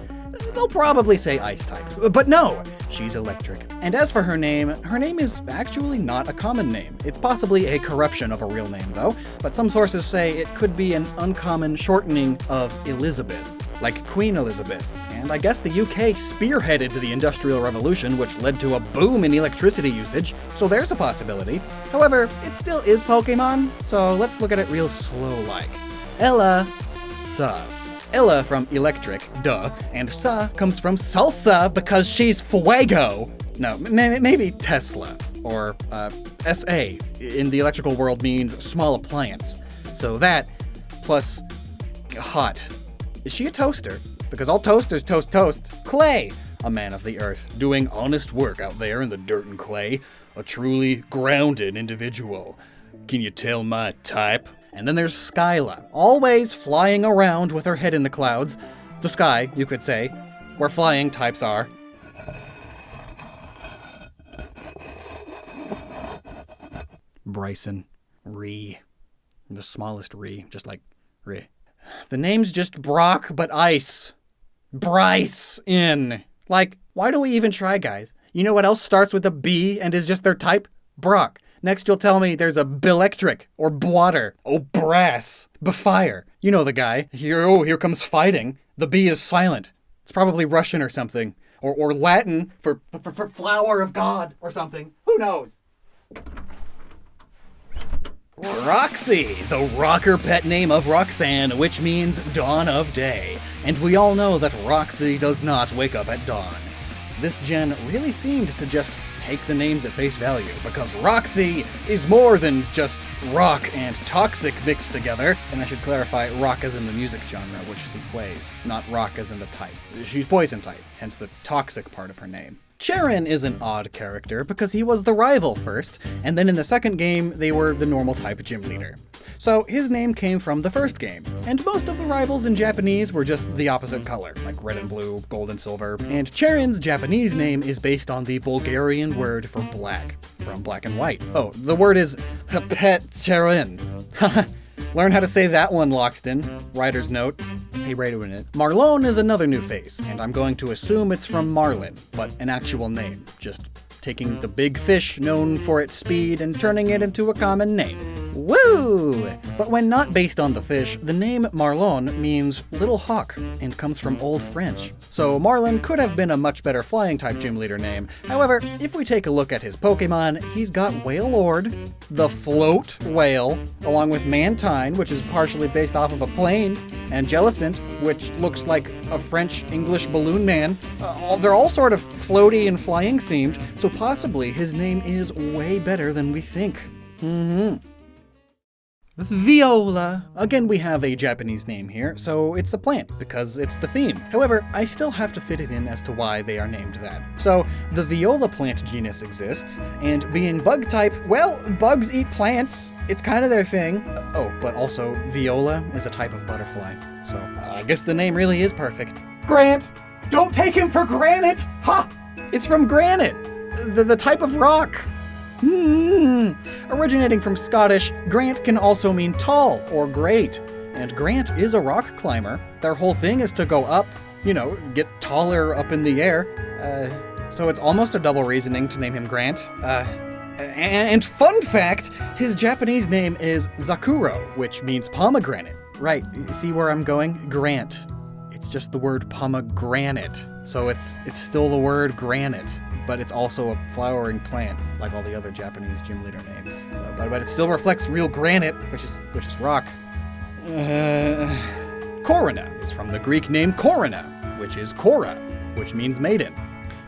they'll probably say Ice type. But no, she's electric. And as for her name is actually not a common name. It's possibly a corruption of a real name though, but some sources say it could be an uncommon shortening of Elizabeth, like Queen Elizabeth. And I guess the UK spearheaded the Industrial Revolution, which led to a boom in electricity usage, so there's a possibility. However, it still is Pokemon, so let's look at it real slow-like. Ella-sa. Ella from electric, duh, and sa comes from salsa because she's fuego. No, maybe Tesla, or SA in the electrical world means small appliance. So that, plus hot. Is she a toaster? Because all toasters toast. Clay, a man of the earth, doing honest work out there in the dirt and clay. A truly grounded individual. Can you tell my type? And then there's Skyla, always flying around with her head in the clouds. The sky, you could say, where flying types are. Bryson, Ree, the smallest Ree, just like Ree. The name's just Brock, but ice. Bryce-in. Like, why do we even try, guys? You know what else starts with a B and is just their type? Brock. Next you'll tell me there's a Belectric, or Bwater, oh Brass, Befire. You know the guy. Here comes fighting. The B is silent. It's probably Russian or something. Or Latin for flower of God or something. Who knows? Roxy, the rocker pet name of Roxanne, which means dawn of day. And we all know that Roxy does not wake up at dawn. This gen really seemed to just take the names at face value, because Roxy is more than just rock and toxic mixed together. And I should clarify, rock as in the music genre which she plays, not rock as in the type. She's poison type, hence the toxic part of her name. Charon is an odd character because he was the rival first, and then in the second game, they were the normal type gym leader. So his name came from the first game, and most of the rivals in Japanese were just the opposite color, like red and blue, gold and silver. And Charon's Japanese name is based on the Bulgarian word for black, from black and white. Oh, the word is Charon. Learn how to say that one, Lockstin. Writer's note. Hey, Radioing it. Marlon is another new face, and I'm going to assume it's from Marlin, but an actual name. Just taking the big fish known for its speed and turning it into a common name. Woo! But when not based on the fish, the name Marlon means little hawk and comes from Old French. So Marlin could have been a much better flying type gym leader name. However, if we take a look at his Pokemon, he's got Wailord, the float whale, along with Mantine, which is partially based off of a plane, and Jellicent, which looks like a French-English balloon man. They're all sort of floaty and flying themed, so possibly his name is way better than we think. Viola. Again, we have a Japanese name here, so it's a plant, because it's the theme. However, I still have to fit it in as to why they are named that. So, the Viola plant genus exists, and being bug type, well, bugs eat plants. It's kind of their thing. Oh, but also, Viola is a type of butterfly. So, I guess the name really is perfect. Grant! Don't take him for granite! Ha! It's from granite! The type of rock. Originating from Scottish, Grant can also mean tall or great. And Grant is a rock climber. Their whole thing is to go up, get taller up in the air. So it's almost a double reasoning to name him Grant. And fun fact, his Japanese name is Zakuro, which means pomegranate. Right, see where I'm going? Grant. It's just the word pomegranate. So it's still the word granite, but it's also a flowering plant, like all the other Japanese gym leader names. But it still reflects real granite, which is rock. Corona is from the Greek name Corona, which is Cora, which means maiden.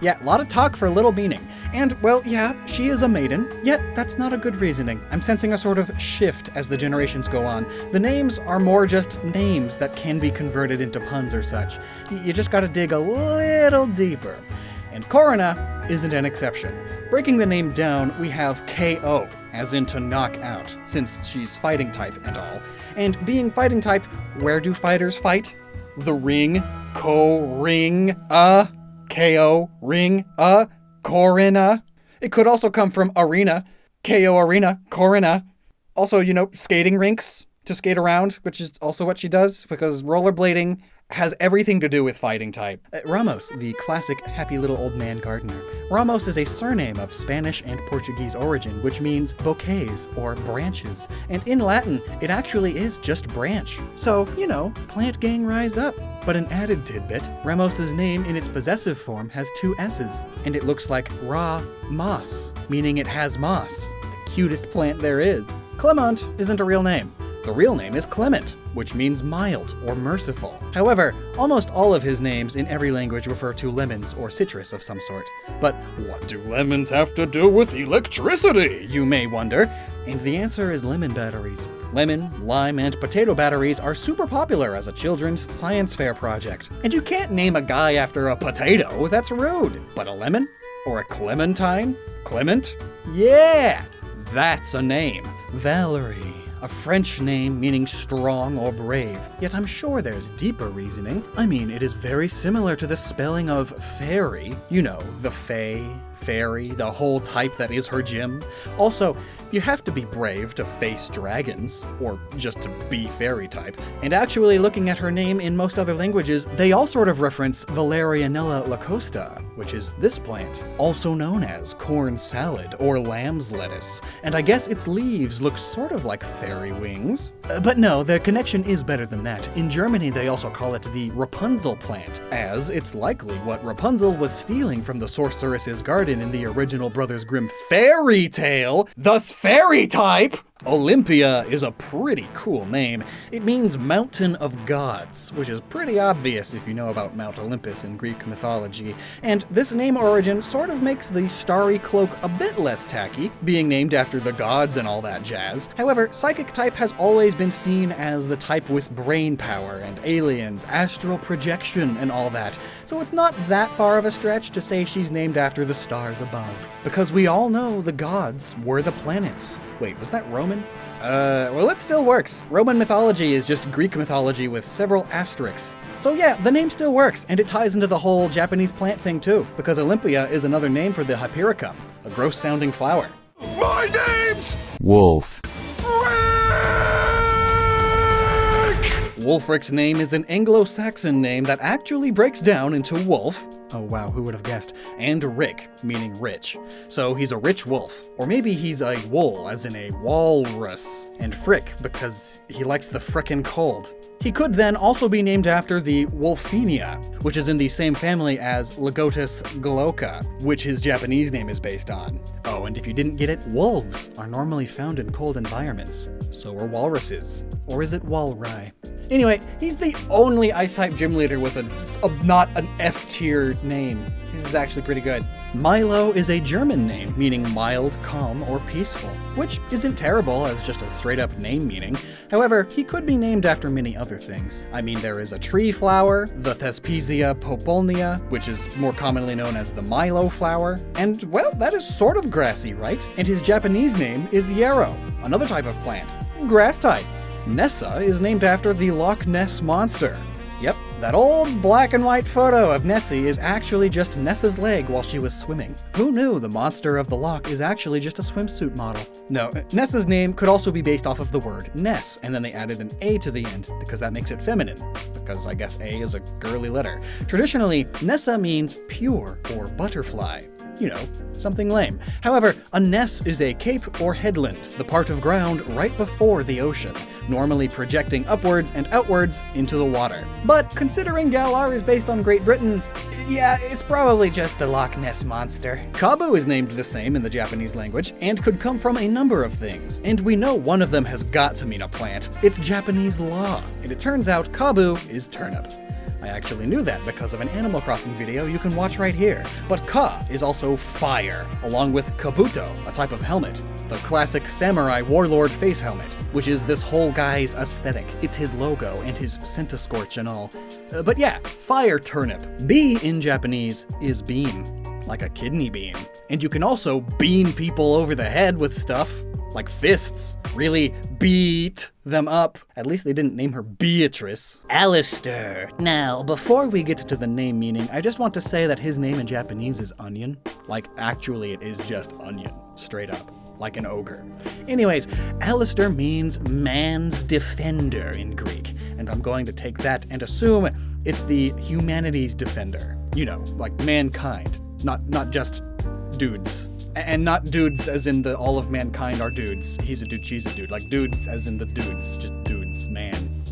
Yeah, a lot of talk for little meaning. And, well, yeah, she is a maiden, yet that's not a good reasoning. I'm sensing a sort of shift as the generations go on. The names are more just names that can be converted into puns or such. You just gotta dig a little deeper. And Corona isn't an exception. Breaking the name down, we have KO, as in to knock out, since she's fighting type and all. And being fighting type, where do fighters fight? The ring, ring, KO, ring, Corina. It could also come from arena, KO arena, Corina. Also, skating rinks to skate around, which is also what she does, because rollerblading has everything to do with fighting type. Ramos, the classic happy little old man gardener. Ramos is a surname of Spanish and Portuguese origin, which means bouquets or branches. And in Latin, it actually is just branch. So, plant gang rise up. But an added tidbit, Ramos's name in its possessive form has 2 S's, and it looks like moss, meaning it has moss. The cutest plant there is. Clement isn't a real name. The real name is Clement, which means mild or merciful. However, almost all of his names in every language refer to lemons or citrus of some sort. But what do lemons have to do with electricity, you may wonder? And the answer is lemon batteries. Lemon, lime, and potato batteries are super popular as a children's science fair project. And you can't name a guy after a potato, that's rude. But a lemon? Or a clementine? Clement? Yeah, that's a name. Valerie. A French name meaning strong or brave, yet I'm sure there's deeper reasoning. I mean, it is very similar to the spelling of fairy. The fae, fairy, the whole type that is her gym. Also, you have to be brave to face dragons, or just to be fairy type. And actually, looking at her name in most other languages, they all sort of reference Valerianella lacosta, which is this plant, also known as corn salad or lamb's lettuce. And I guess its leaves look sort of like fairy wings. But no, their connection is better than that. In Germany, they also call it the Rapunzel plant, as it's likely what Rapunzel was stealing from the sorceress's garden in the original Brothers Grimm fairy tale, thus fairy type! Olympia is a pretty cool name. It means mountain of gods, which is pretty obvious if you know about Mount Olympus in Greek mythology. And this name origin sort of makes the starry cloak a bit less tacky, being named after the gods and all that jazz. However, psychic type has always been seen as the type with brain power and aliens, astral projection, and all that. So it's not that far of a stretch to say she's named after the stars above. Because we all know the gods were the planets. Wait, was that Roman? Well, it still works. Roman mythology is just Greek mythology with several asterisks. So yeah, the name still works, and it ties into the whole Japanese plant thing too, because Olympia is another name for the Hypericum, a gross-sounding flower. My name's Wolf. Wulfric's name is an Anglo-Saxon name that actually breaks down into wolf, oh wow, who would have guessed, and rick, meaning rich. So he's a rich wolf. Or maybe he's a wool, as in a walrus, and frick, because he likes the frickin' cold. He could then also be named after the Wolfinia, which is in the same family as Lagotus glauca, which his Japanese name is based on. Oh, and if you didn't get it, wolves are normally found in cold environments. So are walruses. Or is it walry? Anyway, he's the only Ice-type gym leader with not an F-tier name. This is actually pretty good. Milo is a German name, meaning mild, calm, or peaceful, which isn't terrible as just a straight-up name meaning. However, he could be named after many other things. I mean, there is a tree flower, the Thespesia popolnia, which is more commonly known as the Milo flower, and, well, that is sort of grassy, right? And his Japanese name is yarrow, another type of plant, grass type. Nessa is named after the Loch Ness Monster. Yep, that old black and white photo of Nessie is actually just Nessa's leg while she was swimming. Who knew the monster of the loch is actually just a swimsuit model? No, Nessa's name could also be based off of the word Ness, and then they added an A to the end because that makes it feminine, because I guess A is a girly letter. Traditionally, Nessa means pure or butterfly. something lame. However, a ness is a cape or headland, the part of ground right before the ocean, normally projecting upwards and outwards into the water. But considering Galar is based on Great Britain, yeah, it's probably just the Loch Ness Monster. Kabu is named the same in the Japanese language, and could come from a number of things, and we know one of them has got to mean a plant. It's Japanese law, and it turns out Kabu is turnip. I actually knew that because of an Animal Crossing video you can watch right here. But Ka is also fire, along with Kabuto, a type of helmet. The classic samurai warlord face helmet, which is this whole guy's aesthetic. It's his logo and his Centiscorch and all. But yeah, fire turnip. Bee in Japanese is bean, like a kidney bean. And you can also bean people over the head with stuff, like fists. Really beat them up. At least they didn't name her Beatrice. Alistair. Now, before we get to the name meaning, I just want to say that his name in Japanese is onion. Like, actually, it is just onion. Straight up. Like an ogre. Anyways, Alistair means man's defender in Greek. And I'm going to take that and assume it's the humanity's defender. Like mankind. Not just dudes. And not dudes as in the all of mankind are dudes. He's a dude, she's a dude. Like dudes as in the dudes, just dudes, man.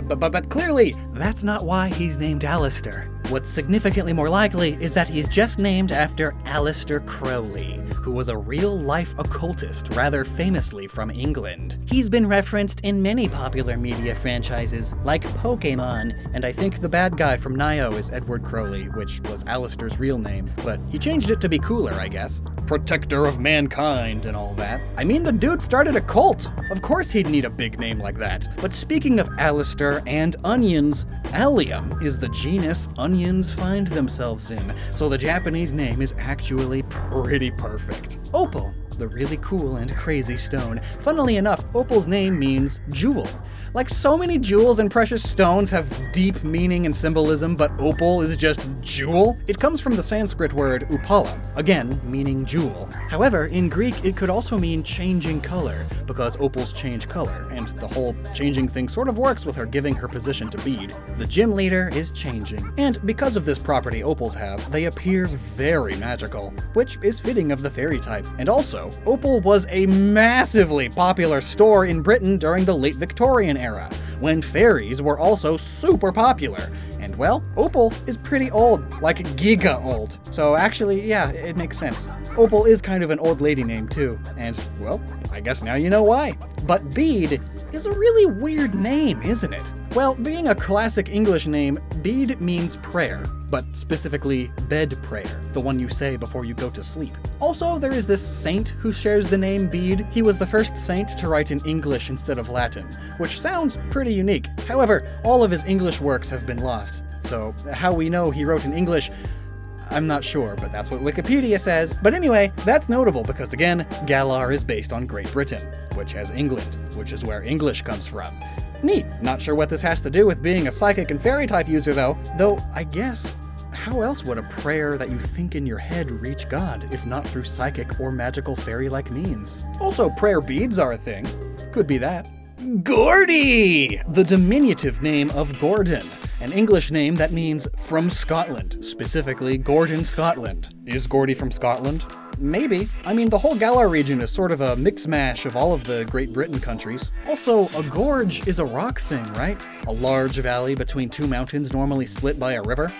But clearly, that's not why he's named Alistair. What's significantly more likely is that he's just named after Aleister Crowley, who was a real-life occultist, rather famously from England. He's been referenced in many popular media franchises, like Pokemon, and I think the bad guy from Nioh is Edward Crowley, which was Aleister's real name, but he changed it to be cooler, I guess. Protector of mankind and all that. I mean, the dude started a cult. Of course he'd need a big name like that. But speaking of Alistair and onions, allium is the genus onions find themselves in, so the Japanese name is actually pretty perfect. Opal, the really cool and crazy stone. Funnily enough, Opal's name means jewel. Like so many jewels and precious stones have deep meaning and symbolism, but opal is just jewel. It comes from the Sanskrit word upala, again, meaning jewel. However, in Greek, it could also mean changing color, because opals change color, and the whole changing thing sort of works with her giving her position to Bede. The gym leader is changing, and because of this property opals have, they appear very magical, which is fitting of the fairy type. And also, Opal was a massively popular store in Britain during the late Victorian era, when fairies were also super popular. And well, Opal is pretty old, like giga old. So actually, yeah, it makes sense. Opal is kind of an old lady name too, and well, I guess now you know why. But Bede is a really weird name, isn't it? Well, being a classic English name, Bede means prayer, but specifically bed prayer, the one you say before you go to sleep. Also, there is this saint who shares the name Bede. He was the first saint to write in English instead of Latin, which sounds pretty unique. However, all of his English works have been lost, so how we know he wrote in English, I'm not sure, but that's what Wikipedia says. But anyway, that's notable because again, Galar is based on Great Britain, which has England, which is where English comes from. Neat. Not sure what this has to do with being a psychic and fairy type user though I guess, how else would a prayer that you think in your head reach God, if not through psychic or magical fairy-like means? Also, prayer beads are a thing. Could be that. Gordy! The diminutive name of Gordon, an English name that means from Scotland, specifically Gordon, Scotland. Is Gordy from Scotland? Maybe. I mean, the whole Galar region is sort of a mix-mash of all of the Great Britain countries. Also, a gorge is a rock thing, right? A large valley between two mountains normally split by a river.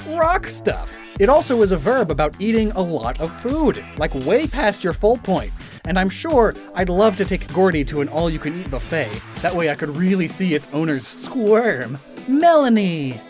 Rock stuff. It also is a verb about eating a lot of food, like way past your full point. And I'm sure I'd love to take Gordy to an all-you-can-eat buffet. That way I could really see its owners squirm. Melanie!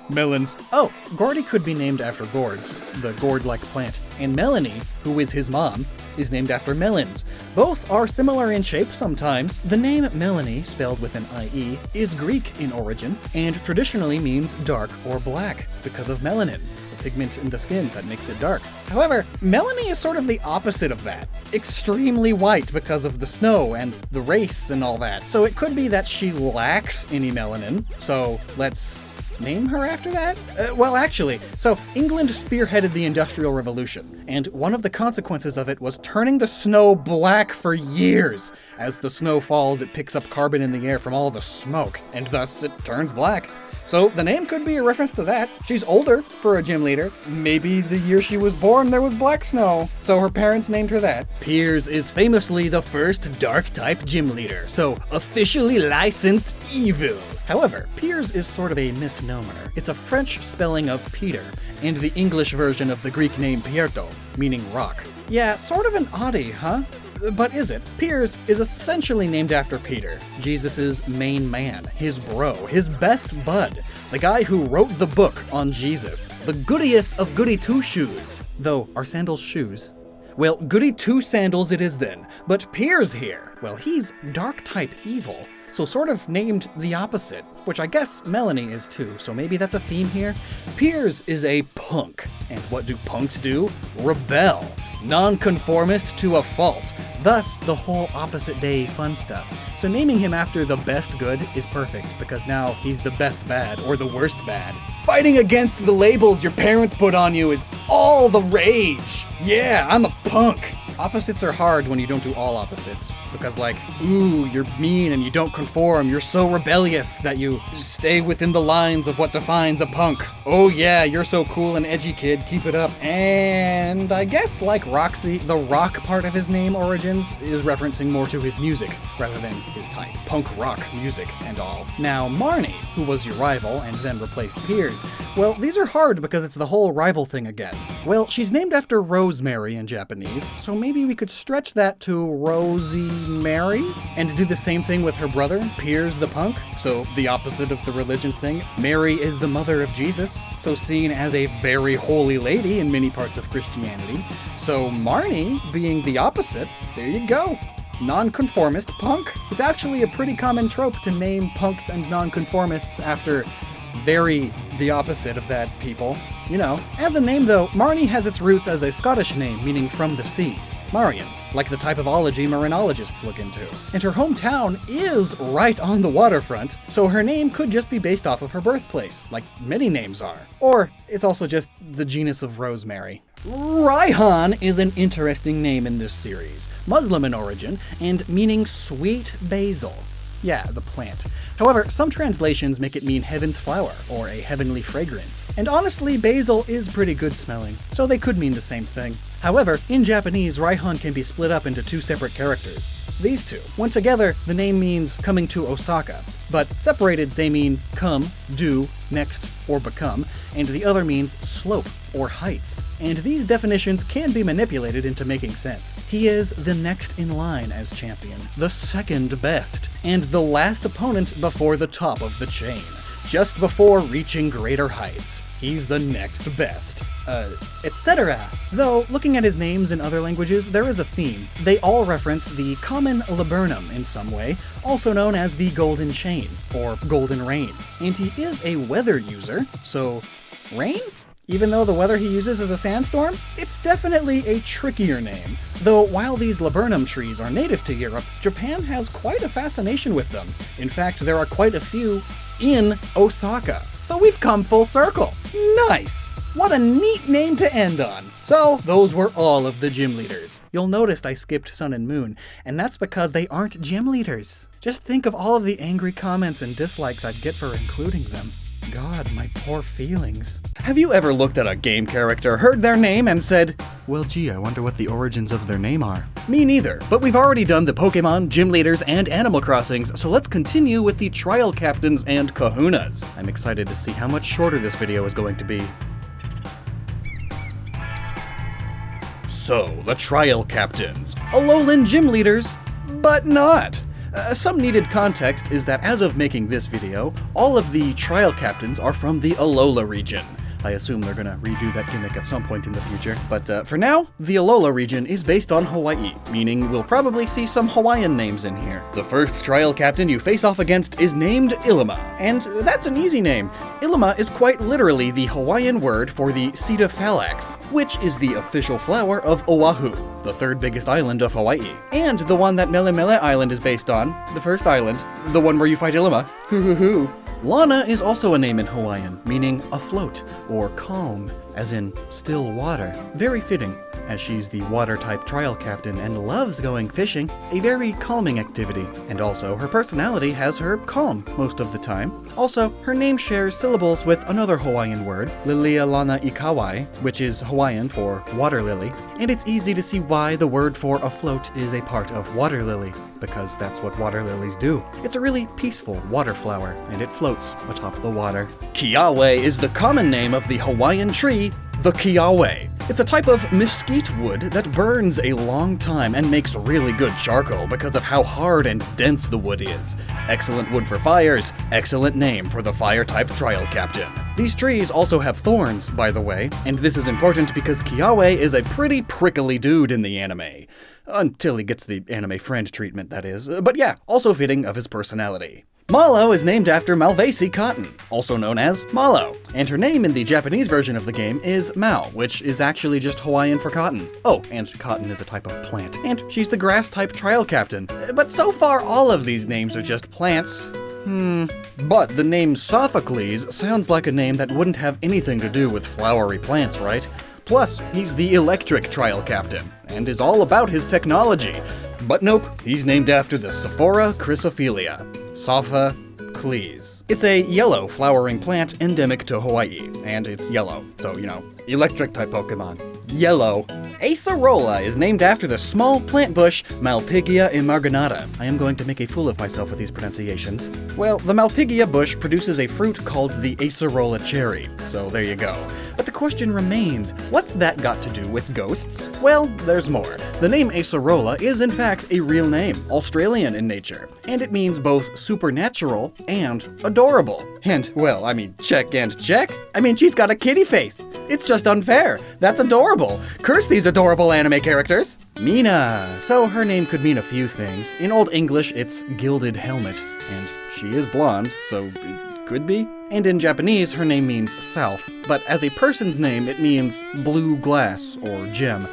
Melons. Oh, Gordy could be named after gourds, the gourd-like plant. And Melanie, who is his mom, is named after melons. Both are similar in shape sometimes. The name Melanie, spelled with an I-E, is Greek in origin, and traditionally means dark or black, because of melanin, the pigment in the skin that makes it dark. However, Melanie is sort of the opposite of that. Extremely white because of the snow and the race and all that. So it could be that she lacks any melanin, so let's name her after that? Well, actually, so England spearheaded the Industrial Revolution, and one of the consequences of it was turning the snow black for years. As the snow falls, it picks up carbon in the air from all the smoke, and thus it turns black. So the name could be a reference to that. She's older for a gym leader. Maybe the year she was born there was black snow, so her parents named her that. Piers is famously the first dark-type gym leader, so officially licensed evil. However, Piers is sort of a misnomer. It's a French spelling of Peter, and the English version of the Greek name Pierto, meaning rock. Yeah, sort of an oddie, huh? But is it? Piers is essentially named after Peter, Jesus' main man, his bro, his best bud, the guy who wrote the book on Jesus, the goodiest of goody two-shoes. Though, are sandals shoes? Well, goody two-sandals it is then, but Piers here, well, he's dark-type evil, so sort of named the opposite, which I guess Melanie is too, so maybe that's a theme here. Piers is a punk, and what do punks do? Rebel. Nonconformist to a fault, thus the whole opposite day fun stuff. So naming him after the best good is perfect, because now he's the best bad, or the worst bad. Fighting against the labels your parents put on you is all the rage. Yeah, I'm a punk. Opposites are hard when you don't do all opposites, because like, ooh, you're mean and you don't conform, you're so rebellious that you stay within the lines of what defines a punk. Oh yeah, you're so cool and edgy, kid, keep it up. And I guess like Roxy, the rock part of his name origins is referencing more to his music rather than his type. Punk rock music and all. Now Marnie, who was your rival and then replaced Piers, well, these are hard because it's the whole rival thing again. Well, she's named after Rosemary in Japanese, so maybe we could stretch that to Rosie Mary and do the same thing with her brother, Piers the punk. So the opposite of the religion thing. Mary is the mother of Jesus, so seen as a very holy lady in many parts of Christianity. So Marnie being the opposite, there you go. Nonconformist punk. It's actually a pretty common trope to name punks and nonconformists after very the opposite of that people. You know, as a name though, Marnie has its roots as a Scottish name meaning from the sea. Marion, like the type of ology marinologists look into. And her hometown is right on the waterfront, so her name could just be based off of her birthplace, like many names are. Or it's also just the genus of rosemary. Raihan is an interesting name in this series, Muslim in origin, and meaning sweet basil. Yeah, the plant. However, some translations make it mean heaven's flower, or a heavenly fragrance. And honestly, basil is pretty good smelling, so they could mean the same thing. However, in Japanese, Raihan can be split up into two separate characters. These two. When together, the name means coming to Osaka, but separated they mean come, do, next, or become, and the other means slope, or heights. And these definitions can be manipulated into making sense. He is the next in line as champion, the second best, and the last opponent before the top of the chain, just before reaching greater heights. He's the next best, etc. Though, looking at his names in other languages, there is a theme. They all reference the common laburnum in some way, also known as the golden chain, or golden rain. And he is a weather user, so rain? Even though the weather he uses is a sandstorm, it's definitely a trickier name. Though while these laburnum trees are native to Europe, Japan has quite a fascination with them. In fact, there are quite a few in Osaka. So we've come full circle. Nice! What a neat name to end on. So, those were all of the gym leaders. You'll notice I skipped Sun and Moon, and that's because they aren't gym leaders. Just think of all of the angry comments and dislikes I'd get for including them. God, my poor feelings. Have you ever looked at a game character, heard their name, and said, well gee, I wonder what the origins of their name are? Me neither, but we've already done the Pokemon, gym leaders, and Animal Crossings, so let's continue with the trial captains and kahunas. I'm excited to see how much shorter this video is going to be. So, the trial captains. Alolan gym leaders, but not. Some needed context is that as of making this video, all of the trial captains are from the Alola region. I assume they're gonna redo that gimmick at some point in the future. But for now, the Alola region is based on Hawaii, meaning we'll probably see some Hawaiian names in here. The first trial captain you face off against is named Illima, and that's an easy name. Illima is quite literally the Hawaiian word for the Pseudophallax, which is the official flower of Oahu, the third biggest island of Hawaii, and the one that Melemele Island is based on, the first island, the one where you fight Illima. Hoo hoo hoo. Lana is also a name in Hawaiian, meaning afloat or calm, as in still water. Very fitting, as she's the water-type trial captain and loves going fishing, a very calming activity. And also, her personality has her calm most of the time. Also, her name shares syllables with another Hawaiian word, Lilialana Ikawai, which is Hawaiian for water lily, and it's easy to see why the word for afloat is a part of water lily, because that's what water lilies do. It's a really peaceful water flower, and it floats atop the water. Kiawe is the common name of the Hawaiian tree, the kiawe. It's a type of mesquite wood that burns a long time and makes really good charcoal because of how hard and dense the wood is. Excellent wood for fires, excellent name for the fire-type trial captain. These trees also have thorns, by the way, and this is important because Kiawe is a pretty prickly dude in the anime. Until he gets the anime friend treatment, that is. But yeah, also fitting of his personality. Malo is named after Malvaceae cotton, also known as Malo, and her name in the Japanese version of the game is Mao, which is actually just Hawaiian for cotton. Oh, and cotton is a type of plant, and she's the grass-type trial captain. But so far, all of these names are just plants. But the name Sophocles sounds like a name that wouldn't have anything to do with flowery plants, right? Plus, he's the electric trial captain, and is all about his technology. But nope, he's named after the Sephora chrysophilia. Sophocles. It's a yellow flowering plant endemic to Hawaii, and it's yellow, so, you know, electric-type Pokemon. Yellow. Acerola is named after the small plant bush Malpighiaea emarginata. I am going to make a fool of myself with these pronunciations. Well, the Malpighiaea bush produces a fruit called the Acerola cherry, so there you go. But the question remains, what's that got to do with ghosts? Well, there's more. The name Acerola is in fact a real name, Australian in nature, and it means both supernatural and adorable. And, well, I mean, check and check. I mean, she's got a kitty face. It's just unfair. That's adorable. Curse these adorable anime characters. Mina. So her name could mean a few things. In Old English, it's gilded helmet, and she is blonde, so it could be. And in Japanese, her name means south, but as a person's name, it means blue glass or gem.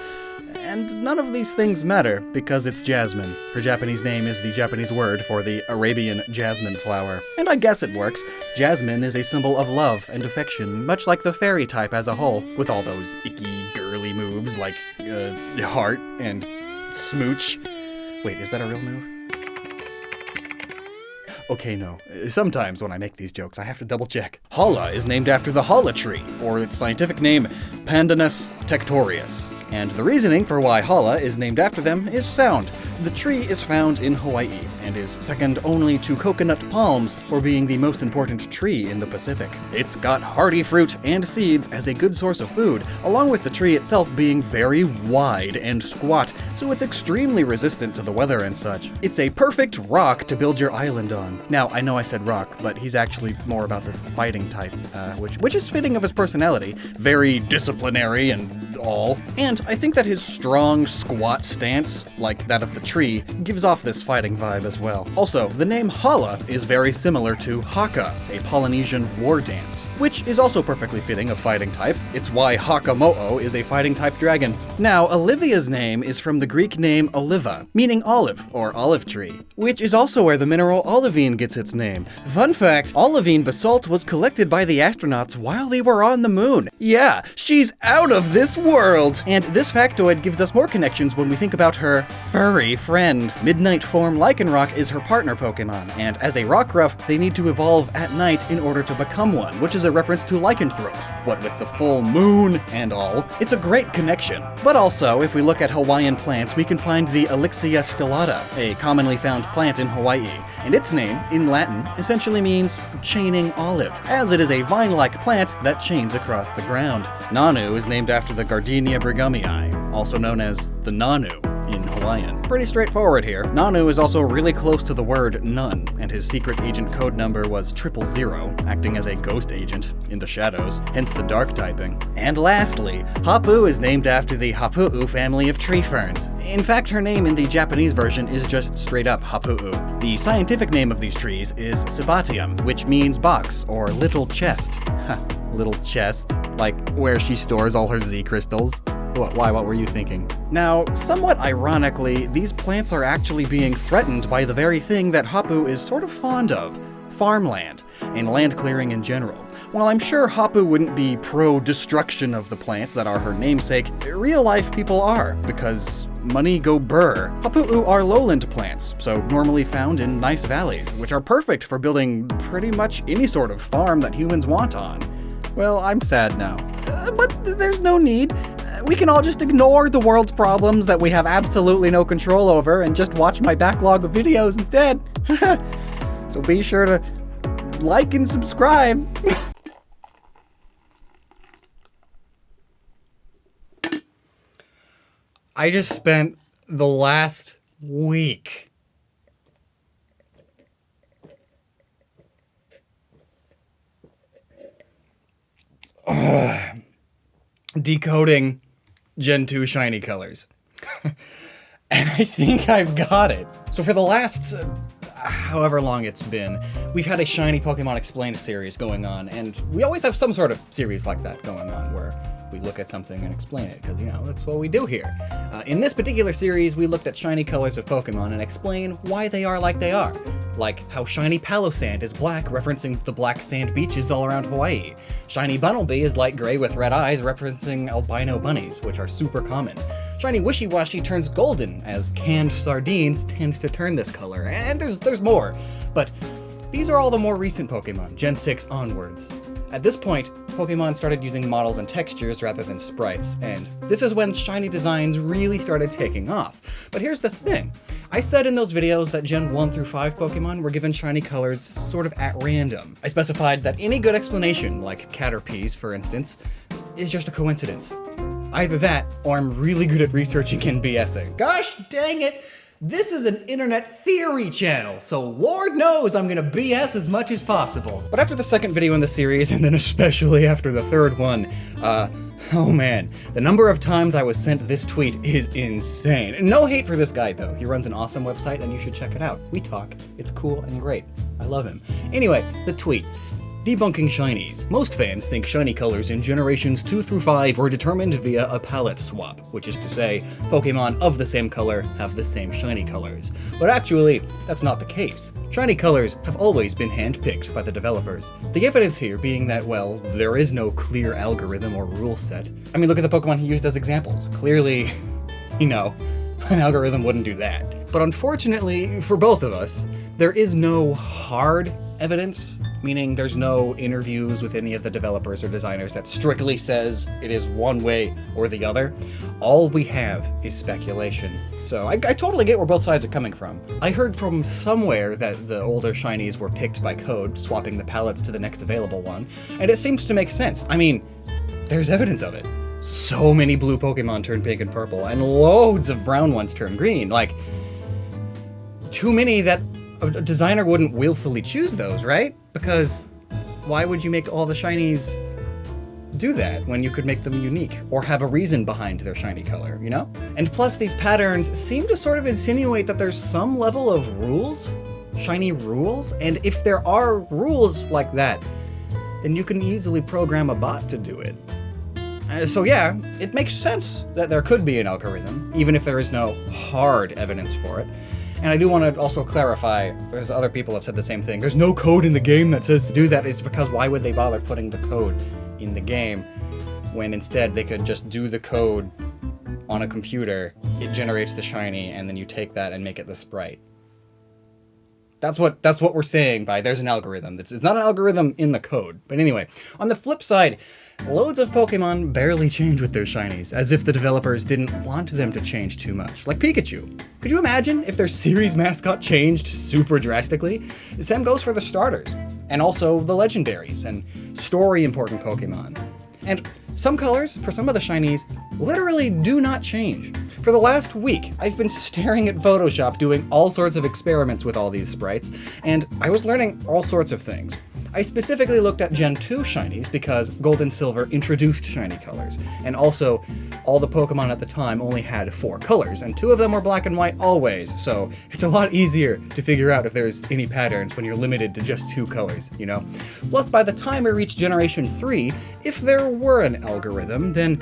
And none of these things matter because it's Jasmine. Her Japanese name is the Japanese word for the Arabian jasmine flower. And I guess it works. Jasmine is a symbol of love and affection, much like the fairy type as a whole, with all those icky, girly moves like, heart and smooch. Wait, is that a real move? Okay, no. Sometimes when I make these jokes, I have to double check. Hala is named after the hala tree, or its scientific name, Pandanus tectorius. And the reasoning for why hala is named after them is sound. The tree is found in Hawaii and is second only to coconut palms for being the most important tree in the Pacific. It's got hardy fruit and seeds as a good source of food, along with the tree itself being very wide and squat, so it's extremely resistant to the weather and such. It's a perfect rock to build your island on. Now, I know I said rock, but he's actually more about the fighting type, which is fitting of his personality. Very disciplinary and all. And I think that his strong, squat stance, like that of the tree, gives off this fighting vibe as well. Also, the name Hala is very similar to Haka, a Polynesian war dance, which is also perfectly fitting of fighting type. It's why Hakamo'o is a fighting type dragon. Now, Olivia's name is from the Greek name Oliva, meaning olive or olive tree, which is also where the mineral olivine gets its name. Fun fact, olivine basalt was collected by the astronauts while they were on the moon. Yeah, she's out of this world! And this factoid gives us more connections when we think about her furry friend. Midnight Form Lycanroc is her partner Pokemon, and as a Rockruff, they need to evolve at night in order to become one, which is a reference to lycanthropes. What with the full moon and all, it's a great connection. But also, if we look at Hawaiian plants, we can find the Elixia stellata, a commonly found plant in Hawaii, and its name, in Latin, essentially means chaining olive, as it is a vine-like plant that chains across the ground. Nanu is named after the Gardenia brighamiae, also known as the Nanu in Hawaiian. Pretty straightforward here. Nanu is also really close to the word none, and his secret agent code number was 000, acting as a ghost agent in the shadows, hence the dark typing. And lastly, Hapu is named after the Hapu'u family of tree ferns. In fact, her name in the Japanese version is just straight up Hapu'u. The scientific name of these trees is Cibatium, which means box or little chest. Little chest? Like where she stores all her Z crystals? Why, what were you thinking? Now, somewhat ironically, these plants are actually being threatened by the very thing that Hapu is sort of fond of. farmland and land clearing in general. While I'm sure Hapu wouldn't be pro-destruction of the plants that are her namesake, real-life people are, because money go burr. Hapu'u are lowland plants, so normally found in nice valleys, which are perfect for building pretty much any sort of farm that humans want on. Well, I'm sad now. But there's no need. We can all just ignore the world's problems that we have absolutely no control over and just watch my backlog of videos instead. So be sure to like and subscribe. I just spent the last week decoding Gen 2 shiny colors. And I think I've got it. So for the last however long it's been, we've had a Shiny Pokemon Explained series going on, and we always have some sort of series like that going on where we look at something and explain it, because, you know, that's what we do here. In this particular series, we looked at shiny colors of Pokemon and explain why they are like they are. Like how shiny Palossand is black, referencing the black sand beaches all around Hawaii. Shiny Bunnelby is light gray with red eyes, referencing albino bunnies, which are super common. Shiny Wishy-Washy turns golden, as canned sardines tend to turn this color, and there's more. But these are all the more recent Pokemon, Gen 6 onwards. At this point, Pokemon started using models and textures rather than sprites, and this is when shiny designs really started taking off. But here's the thing. I said in those videos that Gen 1 through 5 Pokemon were given shiny colors sort of at random. I specified that any good explanation, like Caterpies for instance, is just a coincidence. Either that, or I'm really good at researching and BSing. Gosh dang it! This is an internet theory channel, so Lord knows I'm gonna BS as much as possible. But after the second video in the series, and then especially after the third one, oh man, the number of times I was sent this tweet is insane. And no hate for this guy though, he runs an awesome website and you should check it out. We talk, it's cool and great. I love him. Anyway, the tweet. Debunking shinies. Most fans think shiny colors in generations 2 through 5 were determined via a palette swap, which is to say, Pokemon of the same color have the same shiny colors. But actually, that's not the case. Shiny colors have always been handpicked by the developers. The evidence here being that, well, there is no clear algorithm or rule set. I mean, look at the Pokemon he used as examples. Clearly, you know, an algorithm wouldn't do that. But unfortunately, for both of us, there is no hard evidence, meaning there's no interviews with any of the developers or designers that strictly says it is one way or the other. All we have is speculation. So I totally get where both sides are coming from. I heard from somewhere that the older shinies were picked by code, swapping the palettes to the next available one, and it seems to make sense. I mean, there's evidence of it. So many blue Pokemon turn pink and purple, and loads of brown ones turn green. Like, too many that a designer wouldn't willfully choose those, right? Because why would you make all the shinies do that when you could make them unique or have a reason behind their shiny color, you know? And plus these patterns seem to sort of insinuate that there's some level of rules, shiny rules, and if there are rules like that, then you can easily program a bot to do it. So yeah, it makes sense that there could be an algorithm, even if there is no hard evidence for it. And I do want to also clarify, because other people have said the same thing, there's no code in the game that says to do that. It's because why would they bother putting the code in the game when instead they could just do the code on a computer, it generates the shiny, and then you take that and make it the sprite. That's what we're saying by there's an algorithm. It's not an algorithm in the code. But anyway, on the flip side, loads of Pokemon barely change with their shinies, as if the developers didn't want them to change too much. Like Pikachu. Could you imagine if their series mascot changed super drastically? Same goes for the starters, and also the legendaries, and story important Pokemon. And some colors, for some of the shinies, literally do not change. For the last week, I've been staring at Photoshop doing all sorts of experiments with all these sprites, and I was learning all sorts of things. I specifically looked at Gen 2 shinies because Gold and Silver introduced shiny colors, and also all the Pokemon at the time only had 4 colors, and 2 of them were black and white always, so it's a lot easier to figure out if there's any patterns when you're limited to just 2 colors, you know? Plus, by the time we reached Generation 3, if there were an algorithm, then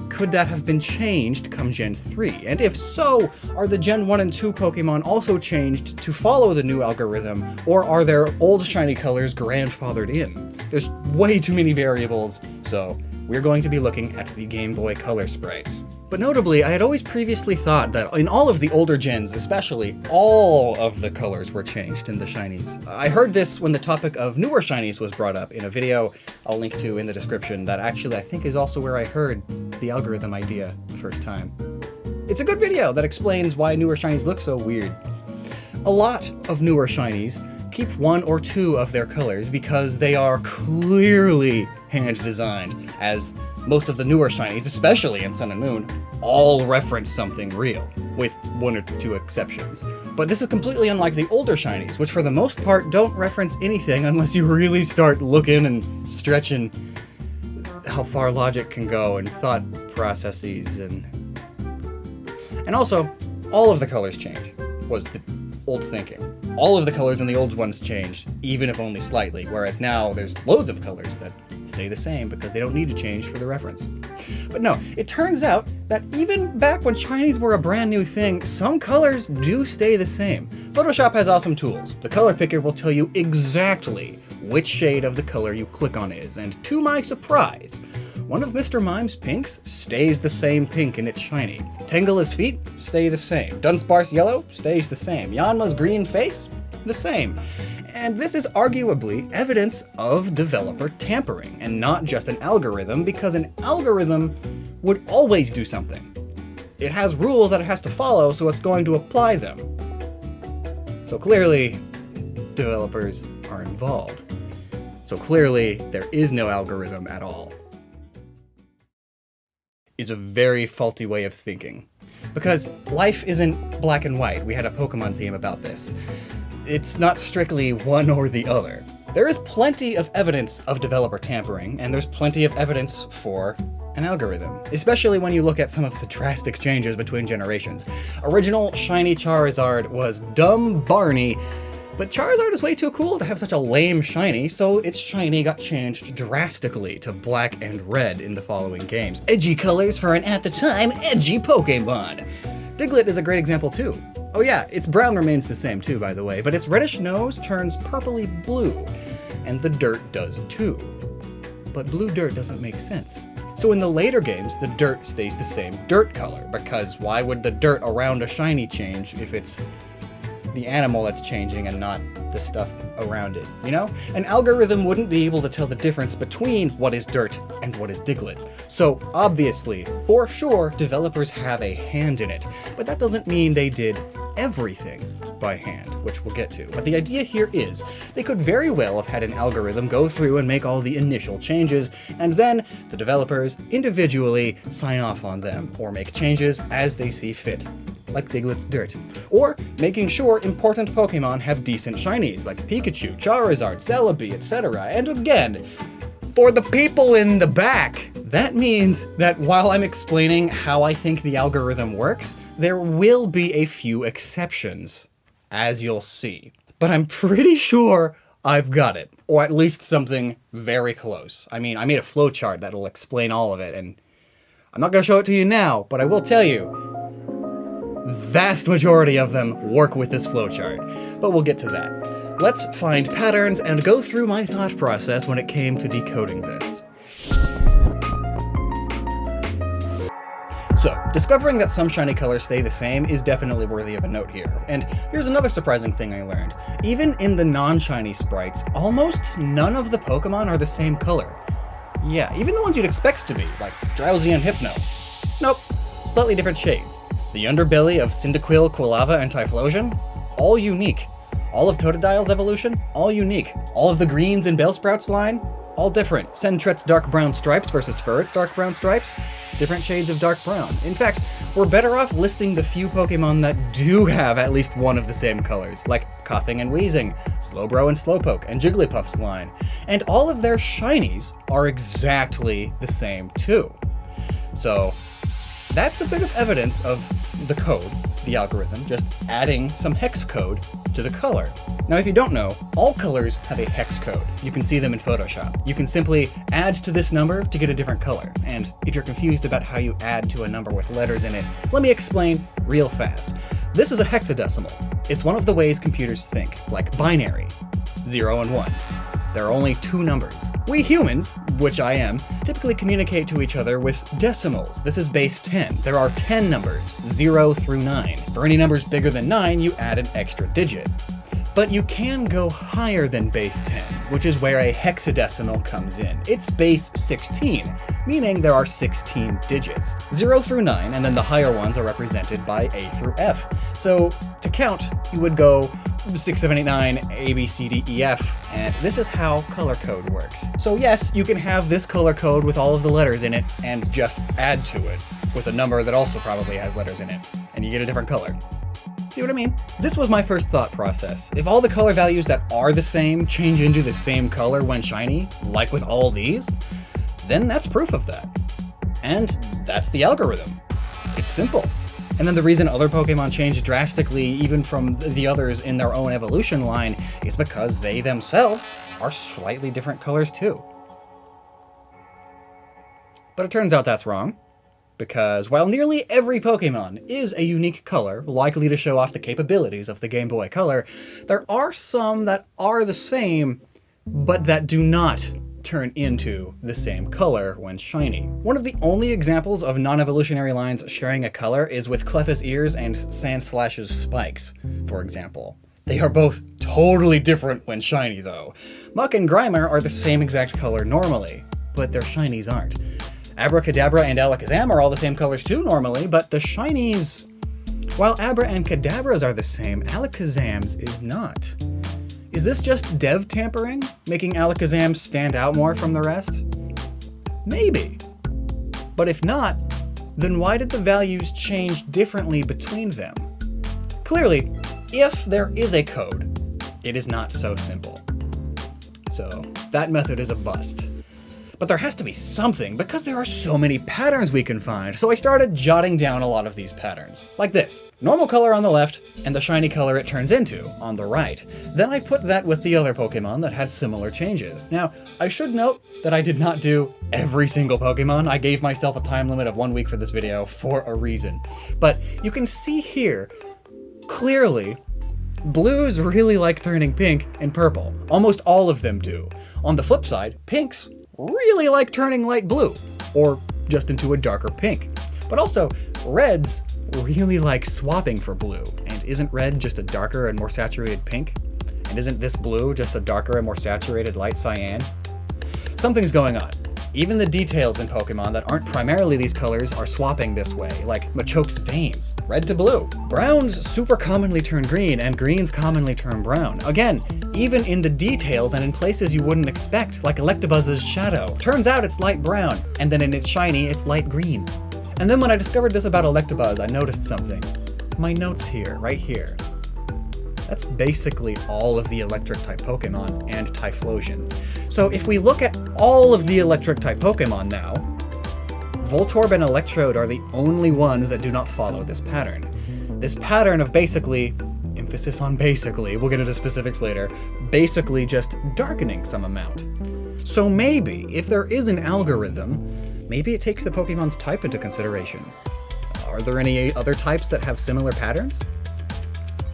could that have been changed come Gen 3? And if so, are the Gen 1 and 2 Pokemon also changed to follow the new algorithm, or are their old shiny colors grandfathered in? There's way too many variables, so we're going to be looking at the Game Boy Color sprites. But notably, I had always previously thought that in all of the older gens especially, all of the colors were changed in the shinies. I heard this when the topic of newer shinies was brought up in a video I'll link to in the description that actually I think is also where I heard the algorithm idea the first time. It's a good video that explains why newer shinies look so weird. A lot of newer shinies keep one or two of their colors because they are clearly hand-designed, as most of the newer shinies, especially in Sun and Moon, all reference something real, with one or two exceptions. But this is completely unlike the older shinies, which for the most part don't reference anything unless you really start looking and stretching how far logic can go and thought processes and also, all of the colors change, was the old thinking. All of the colors in the old ones changed, even if only slightly, whereas now there's loads of colors that stay the same because they don't need to change for the reference. But no, it turns out that even back when shinies were a brand new thing, some colors do stay the same. Photoshop has awesome tools. The color picker will tell you exactly which shade of the color you click on is, and to my surprise, one of Mr. Mime's pinks stays the same pink in its shiny. Tangela's feet stay the same. Dunsparce's yellow stays the same. Yanma's green face, the same. And this is arguably evidence of developer tampering, and not just an algorithm, because an algorithm would always do something. It has rules that it has to follow, so it's going to apply them. So clearly, developers are involved. So clearly, there is no algorithm at all. Is a very faulty way of thinking. Because life isn't black and white. We had a Pokemon theme about this. It's not strictly one or the other. There is plenty of evidence of developer tampering, and there's plenty of evidence for an algorithm, especially when you look at some of the drastic changes between generations. Original shiny Charizard was dumb Barney, but Charizard is way too cool to have such a lame shiny, so its shiny got changed drastically to black and red in the following games. Edgy colors for an, at the time, edgy Pokemon. Diglett is a great example too. Oh yeah, its brown remains the same too, by the way, but its reddish nose turns purpley blue, and the dirt does too. But blue dirt doesn't make sense. So in the later games, the dirt stays the same dirt color, because why would the dirt around a shiny change if it's the animal that's changing and not the stuff around it, you know? An algorithm wouldn't be able to tell the difference between what is dirt and what is Diglett. So obviously, for sure, developers have a hand in it, but that doesn't mean they did everything by hand, which we'll get to. But the idea here is, they could very well have had an algorithm go through and make all the initial changes, and then the developers individually sign off on them, or make changes as they see fit, like Diglett's dirt. Or making sure important Pokemon have decent shinies, like Pikachu, Charizard, Celebi, etc. And again, for the people in the back, that means that while I'm explaining how I think the algorithm works, there will be a few exceptions, as you'll see. But I'm pretty sure I've got it, or at least something very close. I mean, I made a flowchart that'll explain all of it, and I'm not gonna show it to you now, but I will tell you, vast majority of them work with this flowchart, but we'll get to that. Let's find patterns and go through my thought process when it came to decoding this. So, discovering that some shiny colors stay the same is definitely worthy of a note here. And here's another surprising thing I learned. Even in the non-shiny sprites, almost none of the Pokemon are the same color. Yeah, even the ones you'd expect to be, like Drowsy and Hypno. Nope, slightly different shades. The underbelly of Cyndaquil, Quilava, and Typhlosion, all unique. All of Totodile's evolution, all unique. All of the greens in Bellsprout's line, all different. Sentret's dark brown stripes versus Furret's dark brown stripes, different shades of dark brown. In fact, we're better off listing the few Pokemon that do have at least one of the same colors, like Coughing and Wheezing, Slowbro and Slowpoke, and Jigglypuff's line. And all of their shinies are exactly the same too. So, that's a bit of evidence of the code, the algorithm, just adding some hex code to the color. Now, if you don't know, all colors have a hex code. You can see them in Photoshop. You can simply add to this number to get a different color. And if you're confused about how you add to a number with letters in it, let me explain real fast. This is a hexadecimal. It's one of the ways computers think, like binary, 0 and 1. There are only 2 numbers. We humans, which I am, typically communicate to each other with decimals. This is base 10. There are 10 numbers, 0 through 9. For any numbers bigger than 9, you add an extra digit. But you can go higher than base 10, which is where a hexadecimal comes in. It's base 16, meaning there are 16 digits. 0 through 9, and then the higher ones are represented by A through F. So to count, you would go 6, 7, 8, 9, A, B, C, D, E, F, and this is how color code works. So yes, you can have this color code with all of the letters in it and just add to it with a number that also probably has letters in it, and you get a different color. See what I mean? This was my first thought process. If all the color values that are the same change into the same color when shiny, like with all these, then that's proof of that. And that's the algorithm. It's simple. And then the reason other Pokemon change drastically even from the others in their own evolution line is because they themselves are slightly different colors too. But it turns out that's wrong, because while nearly every Pokemon is a unique color, likely to show off the capabilities of the Game Boy Color, there are some that are the same, but that do not turn into the same color when shiny. One of the only examples of non-evolutionary lines sharing a color is with Clef's ears and Sandslash's spikes, for example. They are both totally different when shiny though. Muck and Grimer are the same exact color normally, but their shinies aren't. Abracadabra and Alakazam are all the same colors too normally, but the shinies... While Abra and Kadabras are the same, Alakazam's is not. Is this just dev tampering, making Alakazam stand out more from the rest? Maybe. But if not, then why did the values change differently between them? Clearly, if there is a code, it is not so simple. So, that method is a bust. But there has to be something, because there are so many patterns we can find, so I started jotting down a lot of these patterns. Like this. Normal color on the left, and the shiny color it turns into on the right. Then I put that with the other Pokemon that had similar changes. Now, I should note that I did not do every single Pokemon. I gave myself a time limit of 1 week for this video for a reason. But you can see here, clearly, blues really like turning pink and purple. Almost all of them do. On the flip side, pinks really like turning light blue, or just into a darker pink. But also, reds really like swapping for blue, and isn't red just a darker and more saturated pink? And isn't this blue just a darker and more saturated light cyan? Something's going on. Even the details in Pokemon that aren't primarily these colors are swapping this way, like Machoke's veins, red to blue. Browns super commonly turn green, and greens commonly turn brown. Again, even in the details and in places you wouldn't expect, like Electabuzz's shadow. Turns out it's light brown, and then in its shiny, it's light green. And then when I discovered this about Electabuzz, I noticed something. My notes here, right here. That's basically all of the electric-type Pokemon and Typhlosion. So if we look at all of the electric-type Pokemon now, Voltorb and Electrode are the only ones that do not follow this pattern. This pattern of basically, emphasis on basically, we'll get into specifics later, basically just darkening some amount. So maybe, if there is an algorithm, maybe it takes the Pokemon's type into consideration. Are there any other types that have similar patterns?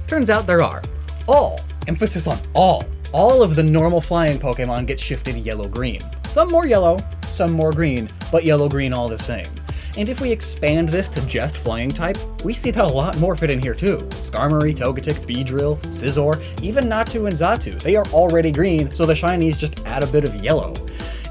Turns out there are. All, emphasis on all of the normal flying Pokemon get shifted yellow-green. Some more yellow, some more green, but yellow-green all the same. And if we expand this to just flying type, we see that a lot more fit in here too. Skarmory, Togetic, Beedrill, Scizor, even Natu and Xatu, they are already green, so the shinies just add a bit of yellow.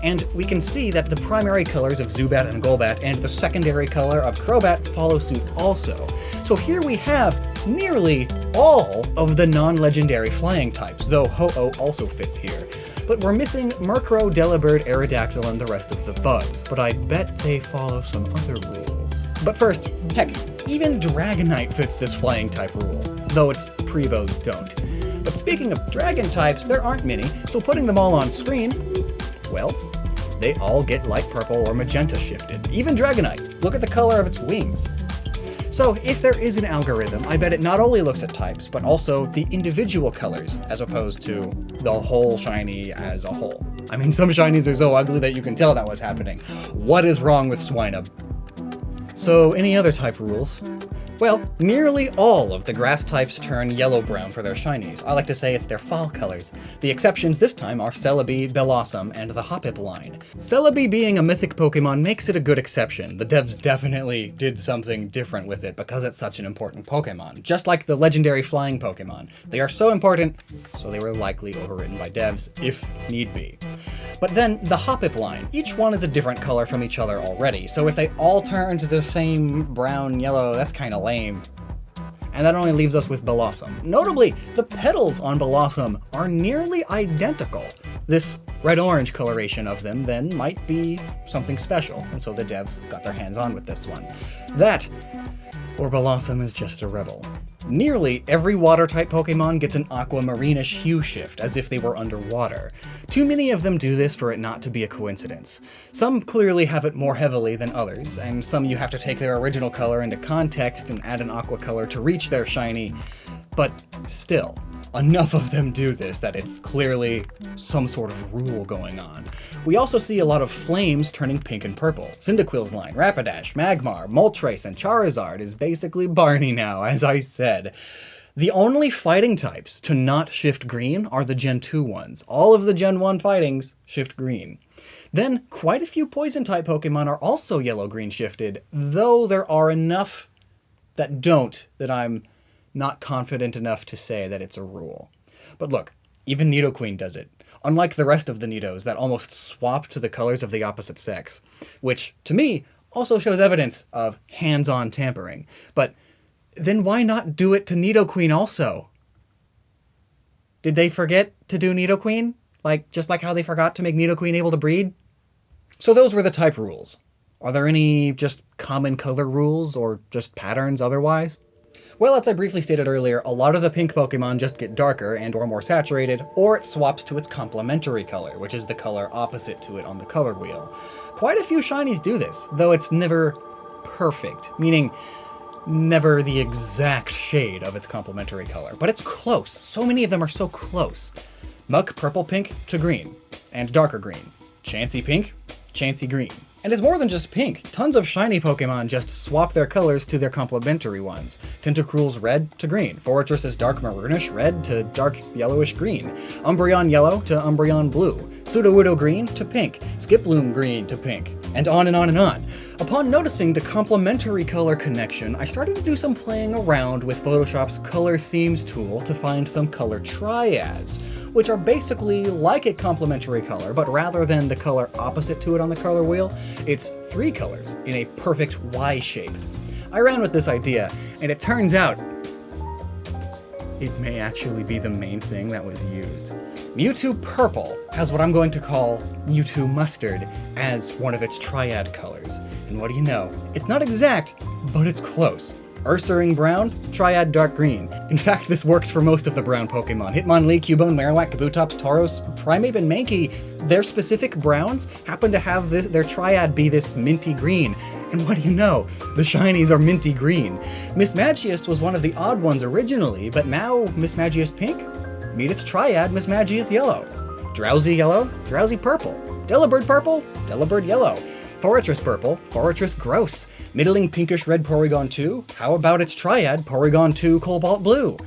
And we can see that the primary colors of Zubat and Golbat and the secondary color of Crobat follow suit also. So here we have nearly all of the non-legendary flying types, though Ho-Oh also fits here. But we're missing Murkrow, Delibird, Aerodactyl, and the rest of the bugs. But I bet they follow some other rules. But first, heck, even Dragonite fits this flying type rule, though its Prevos don't. But speaking of dragon types, there aren't many, so putting them all on screen, well, they all get light purple or magenta shifted. Even Dragonite, look at the color of its wings. So if there is an algorithm, I bet it not only looks at types, but also the individual colors, as opposed to the whole shiny as a whole. I mean, some shinies are so ugly that you can tell that was happening. What is wrong with Swinub? So, any other type rules? Well, nearly all of the grass types turn yellow-brown for their shinies. I like to say it's their fall colors. The exceptions this time are Celebi, Bellossom, and the Hoppip line. Celebi being a mythic Pokemon makes it a good exception. The devs definitely did something different with it because it's such an important Pokemon. Just like the legendary flying Pokemon. They are so important, so they were likely overwritten by devs, if need be. But then, the Hoppip line. Each one is a different color from each other already, so if they all turn to the same brown-yellow, that's kinda lame. And that only leaves us with Bellossom. Notably, the petals on Bellossom are nearly identical. This red-orange coloration of them then might be something special, and so the devs got their hands on with this one. That, or Bellossom is just a rebel. Nearly every water-type Pokemon gets an aquamarine-ish hue shift, as if they were underwater. Too many of them do this for it not to be a coincidence. Some clearly have it more heavily than others, and some you have to take their original color into context and add an aqua color to reach their shiny, but still, enough of them do this that it's clearly some sort of rule going on. We also see a lot of flames turning pink and purple. Cyndaquil's line, Rapidash, Magmar, Moltres, and Charizard is basically Barney now, as I said. The only fighting types to not shift green are the Gen 2 ones. All of the Gen 1 fightings shift green. Then, quite a few poison-type Pokemon are also yellow-green shifted, though there are enough that don't that I'm not confident enough to say that it's a rule. But look, even Nidoqueen does it. Unlike the rest of the Nidos that almost swap to the colors of the opposite sex, which, to me, also shows evidence of hands-on tampering. But then why not do it to Nidoqueen also? Did they forget to do Nidoqueen? Just like how they forgot to make Nidoqueen able to breed? So those were the type rules. Are there any just common color rules or just patterns otherwise? Well, as I briefly stated earlier, a lot of the pink Pokemon just get darker and or more saturated, or it swaps to its complementary color, which is the color opposite to it on the color wheel. Quite a few shinies do this, though it's never perfect, meaning never the exact shade of its complementary color, but it's close. So many of them are so close. Muck purple pink to green, and darker green. Chansey pink, Chansey green. And it's more than just pink. Tons of shiny Pokemon just swap their colors to their complementary ones. Tentacruel's red to green. Forretress's dark maroonish red to dark yellowish green. Umbreon yellow to Umbreon blue. Sudowoodo green to pink. Skiploom green to pink. And on and on and on. Upon noticing the complementary color connection, I started to do some playing around with Photoshop's Color Themes tool to find some color triads, which are basically like a complementary color, but rather than the color opposite to it on the color wheel, it's 3 colors in a perfect Y shape. I ran with this idea, and it turns out it may actually be the main thing that was used. Mewtwo Purple has what I'm going to call Mewtwo Mustard as one of its triad colors. And what do you know? It's not exact, but it's close. Ursaring Brown, Triad Dark Green. In fact, this works for most of the brown Pokemon. Hitmonlee, Cubone, Marowak, Kabutops, Tauros, Primeape, and Mankey, their specific browns happen to have their triad be this minty green. And what do you know? The shinies are minty green. Mismagius was one of the odd ones originally, but now Mismagius Pink? Meet its triad, Mismagius Yellow. Drowsy Yellow, Drowsy Purple. Delibird Purple, Delibird Yellow. Forretress Purple, Forretress Gross. Middling pinkish red Porygon 2, how about its triad, Porygon 2 Cobalt Blue?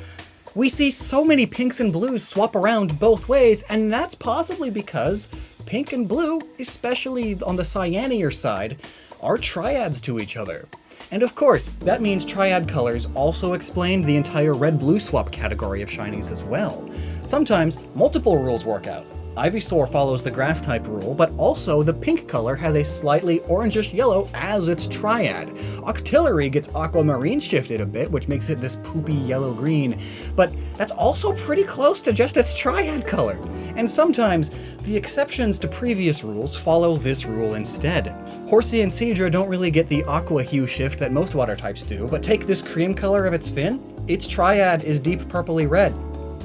We see so many pinks and blues swap around both ways, and that's possibly because pink and blue, especially on the cyanier side, are triads to each other. And of course, that means triad colors also explain the entire red-blue swap category of shinies as well. Sometimes, multiple rules work out. Ivysaur follows the grass-type rule, but also the pink color has a slightly orangish yellow as its triad. Octillery gets aquamarine shifted a bit, which makes it this poopy yellow-green, but that's also pretty close to just its triad color. And sometimes, the exceptions to previous rules follow this rule instead. Horsea and Seadra don't really get the aqua hue shift that most water types do, but take this cream color of its fin, its triad is deep purpley red.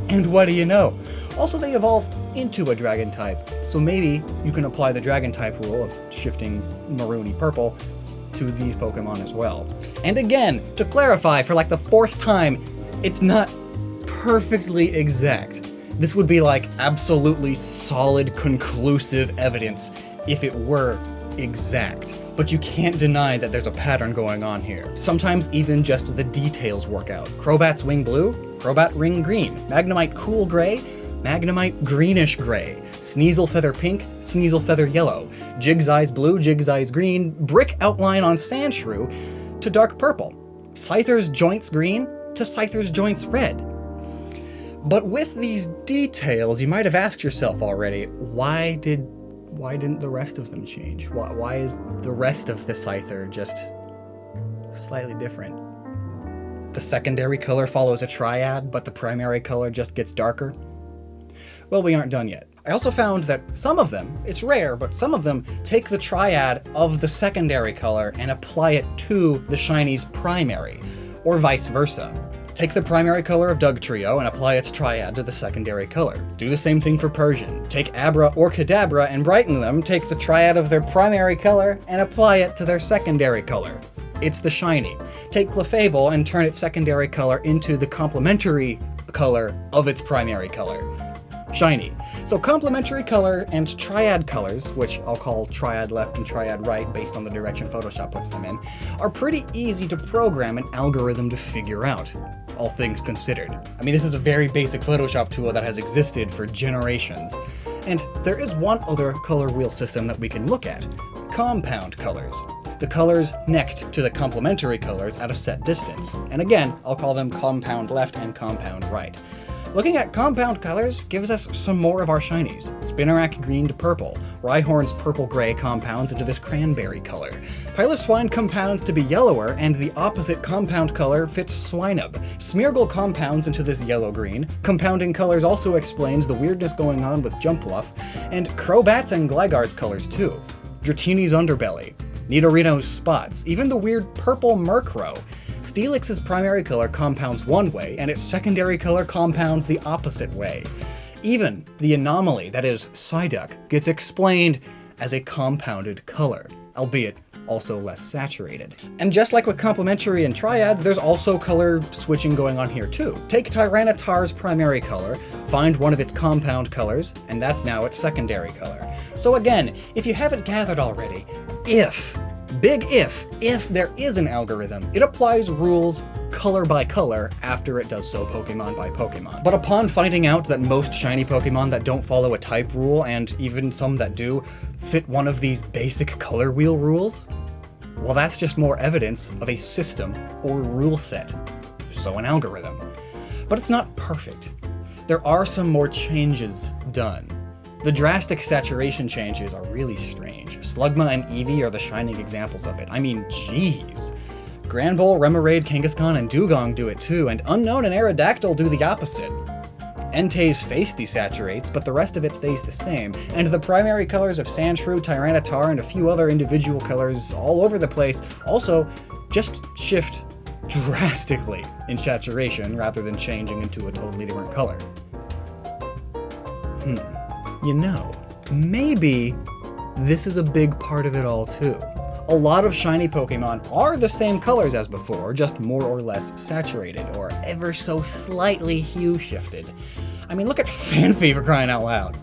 And what do you know? Also, they evolve into a dragon type, so maybe you can apply the dragon type rule of shifting maroony purple to these Pokemon as well. And again, to clarify for like the 4th time, it's not perfectly exact. This would be like absolutely solid, conclusive evidence if it were exact. But you can't deny that there's a pattern going on here. Sometimes even just the details work out. Crobat's wing blue, Crobat ring green, Magnemite cool gray, Magnemite greenish gray, Sneasel feather pink, Sneasel feather yellow, Jig's eyes blue, Jig's eyes green, brick outline on Sandshrew to dark purple, Scyther's joints green to Scyther's joints red. But with these details, you might have asked yourself already, why didn't the rest of them change? Why is the rest of the Scyther just slightly different? The secondary color follows a triad, but the primary color just gets darker? Well, we aren't done yet. I also found that some of them, it's rare, but some of them take the triad of the secondary color and apply it to the shiny's primary, or vice versa. Take the primary color of Dugtrio and apply its triad to the secondary color. Do the same thing for Persian. Take Abra or Kadabra and brighten them, take the triad of their primary color and apply it to their secondary color. It's the shiny. Take Clefable and turn its secondary color into the complementary color of its primary color. Shiny. So complementary color and triad colors, which I'll call triad left and triad right based on the direction Photoshop puts them in, are pretty easy to program an algorithm to figure out, all things considered. I mean, this is a very basic Photoshop tool that has existed for generations. And there is one other color wheel system that we can look at: compound colors. The colors next to the complementary colors at a set distance. And again, I'll call them compound left and compound right. Looking at compound colors gives us some more of our shinies. Spinarak green to purple, Rhyhorn's purple-gray compounds into this cranberry color. Piloswine compounds to be yellower, and the opposite compound color fits Swinub. Smeargle compounds into this yellow-green. Compounding colors also explains the weirdness going on with Jumpluff, and Crobat's and Gligar's colors too. Dratini's underbelly, Nidorino's spots, even the weird purple Murkrow. Steelix's primary color compounds one way, and its secondary color compounds the opposite way. Even the anomaly, that is Psyduck, gets explained as a compounded color, albeit also less saturated. And just like with complementary and triads, there's also color switching going on here too. Take Tyranitar's primary color, find one of its compound colors, and that's now its secondary color. So again, if you haven't gathered already, big if there is an algorithm, it applies rules color by color after it does so Pokemon by Pokemon. But upon finding out that most shiny Pokemon that don't follow a type rule, and even some that do, fit one of these basic color wheel rules, well, that's just more evidence of a system or rule set, so an algorithm. But it's not perfect. There are some more changes done. The drastic saturation changes are really strange. Slugma and Eevee are the shining examples of it. I mean, jeez. Granbull, Remoraid, Kangaskhan, and Dugong do it too, and Unknown and Aerodactyl do the opposite. Entei's face desaturates, but the rest of it stays the same, and the primary colors of Sandshrew, Tyranitar, and a few other individual colors all over the place also just shift drastically in saturation rather than changing into a totally different color. You know, maybe this is a big part of it all too. A lot of shiny Pokemon are the same colors as before, just more or less saturated, or ever so slightly hue shifted. I mean, look at Phanpy, for crying out loud.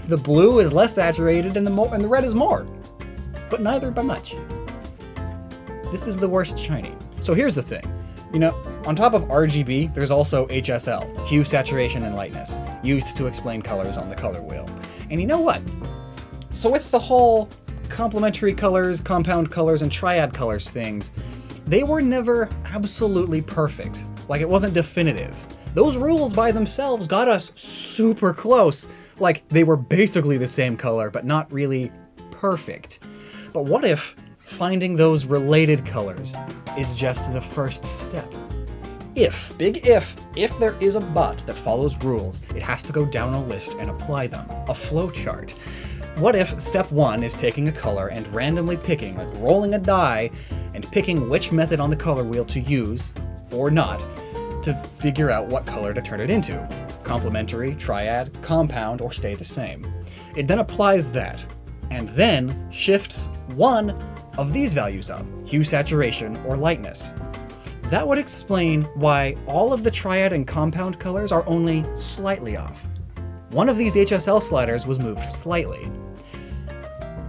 The blue is less saturated and the red is more, but neither by much. This is the worst shiny. So here's the thing. You know, on top of RGB, there's also HSL, hue, saturation, and lightness, used to explain colors on the color wheel. And you know what? So with the whole complementary colors, compound colors, and triad colors things, they were never absolutely perfect. Like, it wasn't definitive. Those rules by themselves got us super close. Like, they were basically the same color, but not really perfect. But what if finding those related colors is just the first step? Big if there is a bot that follows rules, it has to go down a list and apply them. A flowchart. What if step 1 is taking a color and randomly picking, like rolling a die, and picking which method on the color wheel to use, or not, to figure out what color to turn it into? Complementary, triad, compound, or stay the same. It then applies that, and then shifts one of these values up. hue saturation, or lightness. That would explain why all of the triad and compound colors are only slightly off. One of these HSL sliders was moved slightly.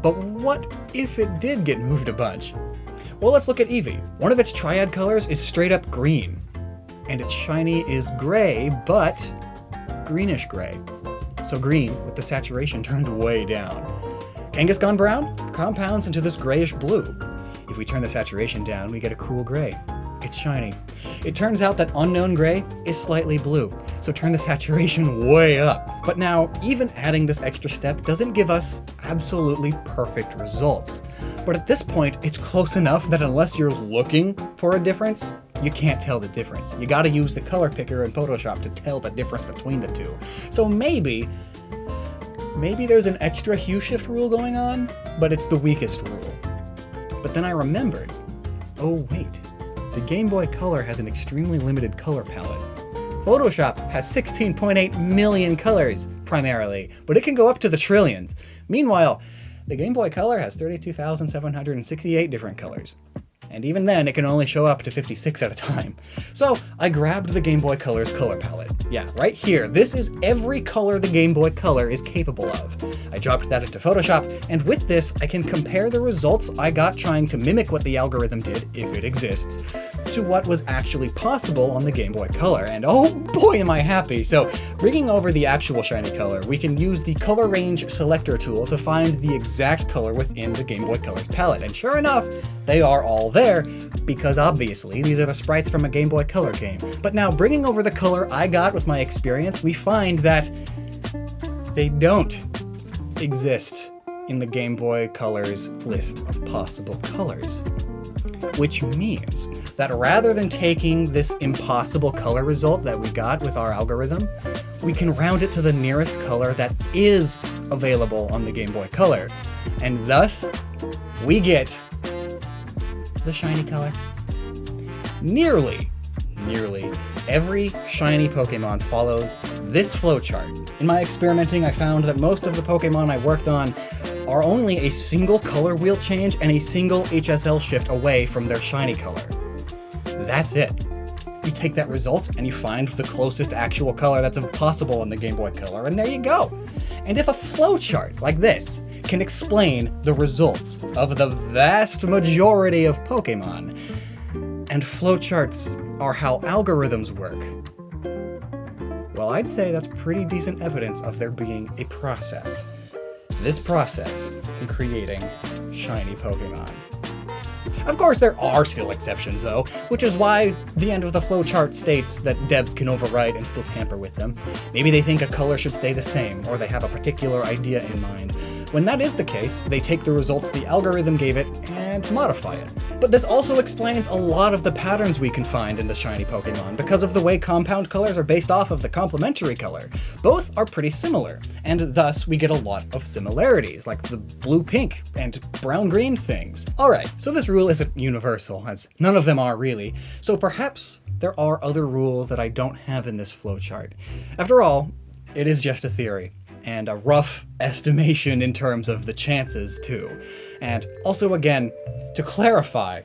But what if it did get moved a bunch? Well, let's look at Eevee. One of its triad colors is straight up green, and its shiny is gray, but greenish gray. So green with the saturation turned way down. Kangaskhan brown compounds into this grayish blue. If we turn the saturation down, we get a cool gray. It's shiny. It turns out that unknown gray is slightly blue, so turn the saturation way up. But now, even adding this extra step doesn't give us absolutely perfect results. But at this point, it's close enough that unless you're looking for a difference, you can't tell the difference. You gotta use the color picker in Photoshop to tell the difference between the two. So maybe there's an extra hue shift rule going on, but it's the weakest rule. But then I remembered, oh wait, the Game Boy Color has an extremely limited color palette. Photoshop has 16.8 million colors, primarily, but it can go up to the trillions. Meanwhile, the Game Boy Color has 32,768 different colors. And even then, it can only show up to 56 at a time. So I grabbed the Game Boy Color's color palette. Yeah, right here. This is every color the Game Boy Color is capable of. I dropped that into Photoshop, and with this, I can compare the results I got trying to mimic what the algorithm did, if it exists, to what was actually possible on the Game Boy Color. And oh boy, am I happy. So bringing over the actual shiny color, we can use the color range selector tool to find the exact color within the Game Boy Color's palette. And sure enough, they are all there, because obviously these are the sprites from a Game Boy Color game. But now bringing over the color I got with my experience, we find that they don't exist in the Game Boy Color's list of possible colors. Which means that rather than taking this impossible color result that we got with our algorithm, we can round it to the nearest color that is available on the Game Boy Color. And thus, we get the shiny color. Nearly every shiny Pokemon follows this flowchart. In my experimenting, I found that most of the Pokemon I worked on are only a single color wheel change and a single HSL shift away from their shiny color. That's it. You take that result and you find the closest actual color that's possible in the Game Boy Color, and there you go. And if a flowchart like this can explain the results of the vast majority of Pokemon, and flowcharts are how algorithms work, well, I'd say that's pretty decent evidence of there being a process. This process in creating shiny Pokemon. Of course, there are still exceptions, though, which is why the end of the flowchart states that devs can overwrite and still tamper with them. Maybe they think a color should stay the same, or they have a particular idea in mind. When that is the case, they take the results the algorithm gave it and modify it. But this also explains a lot of the patterns we can find in the shiny Pokemon because of the way compound colors are based off of the complementary color. Both are pretty similar, and thus we get a lot of similarities, like the blue-pink and brown-green things. Alright, so this rule isn't universal, as none of them are really, so perhaps there are other rules that I don't have in this flowchart. After all, it is just a theory, and a rough estimation in terms of the chances too. And also again, to clarify,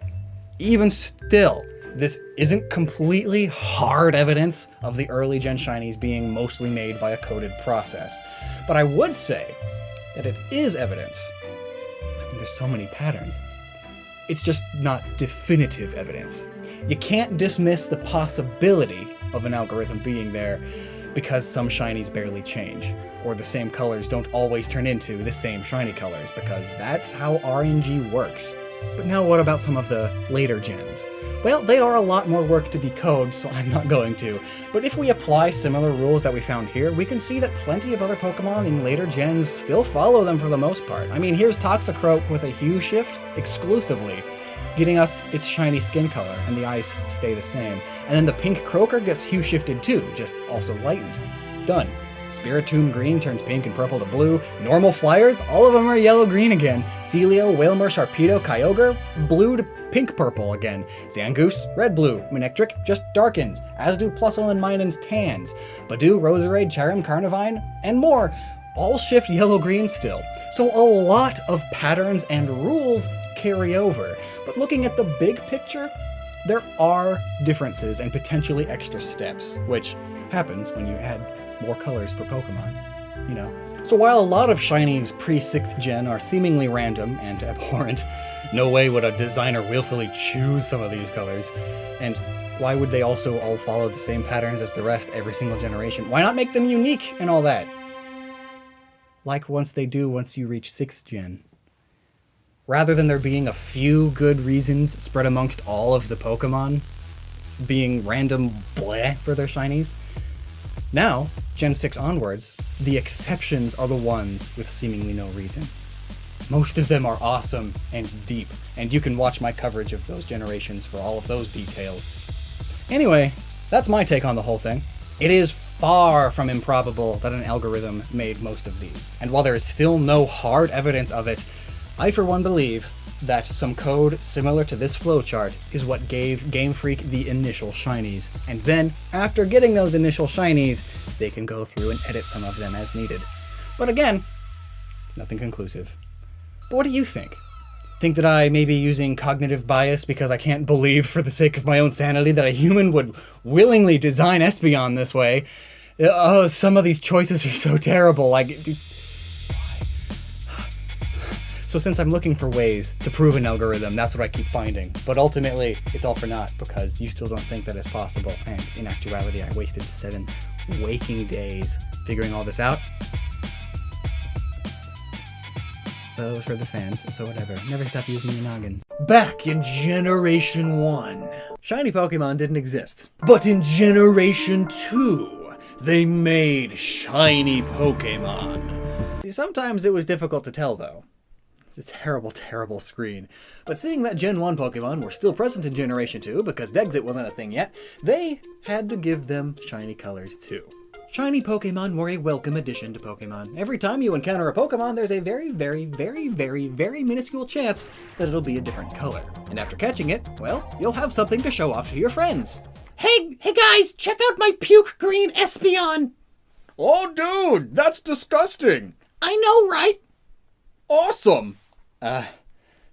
even still, this isn't completely hard evidence of the early gen shinies being mostly made by a coded process. But I would say that it is evidence. I mean, there's so many patterns. It's just not definitive evidence. You can't dismiss the possibility of an algorithm being there because some shinies barely change, or the same colors don't always turn into the same shiny colors, because that's how RNG works. But now what about some of the later gens? Well, they are a lot more work to decode, so I'm not going to. But if we apply similar rules that we found here, we can see that plenty of other Pokemon in later gens still follow them for the most part. I mean, here's Toxicroak with a hue shift exclusively, getting us its shiny skin color, and the eyes stay the same. And then the pink Croaker gets hue shifted too, just also lightened. Done. Spiritomb Green turns pink and purple to blue. Normal Flyers, all of them are yellow-green again. Celio, Wailmer, Sharpedo, Kyogre, blue to pink-purple again. Zangoose, red-blue. Manectric just darkens, as do Plusle and Minun's tans. Badoo, Roserade, Cherrim, Carnivine, and more. all shift yellow-green still. So a lot of patterns and rules carry over. But looking at the big picture, there are differences and potentially extra steps, which happens when you add more colors per Pokemon, you know. So while a lot of shinies pre-6th gen are seemingly random and abhorrent, no way would a designer willfully choose some of these colors. And why would they also all follow the same patterns as the rest every single generation? Why not make them unique and all that? Like once you reach 6th gen. Rather than there being a few good reasons spread amongst all of the Pokemon being random bleh for their shinies. Now, Gen 6 onwards, the exceptions are the ones with seemingly no reason. Most of them are awesome and deep, and you can watch my coverage of those generations for all of those details. Anyway, that's my take on the whole thing. It is far from improbable that an algorithm made most of these, and while there is still no hard evidence of it, I for one believe that some code similar to this flowchart is what gave Game Freak the initial shinies, and then, after getting those initial shinies, they can go through and edit some of them as needed. But again, it's nothing conclusive. But what do you think? Think that I may be using cognitive bias because I can't believe for the sake of my own sanity that a human would willingly design Espeon this way? Oh, some of these choices are so terrible, So since I'm looking for ways to prove an algorithm, that's what I keep finding. But ultimately, it's all for naught, because you still don't think that it's possible, and in actuality, I wasted 7 waking days figuring all this out. Those for the fans, so whatever. Never stop using your noggin. Back in Generation 1, shiny Pokemon didn't exist. But in Generation 2, they made shiny Pokemon. Sometimes it was difficult to tell, though. It's a terrible, terrible screen. But seeing that Gen 1 Pokemon were still present in Generation 2, because Dexit wasn't a thing yet, they had to give them shiny colors too. Shiny Pokemon were a welcome addition to Pokemon. Every time you encounter a Pokemon, there's a very, very, very, very, very minuscule chance that it'll be a different color. And after catching it, well, you'll have something to show off to your friends. Hey guys, check out my puke green Espeon! Oh dude, that's disgusting! I know, right? Awesome!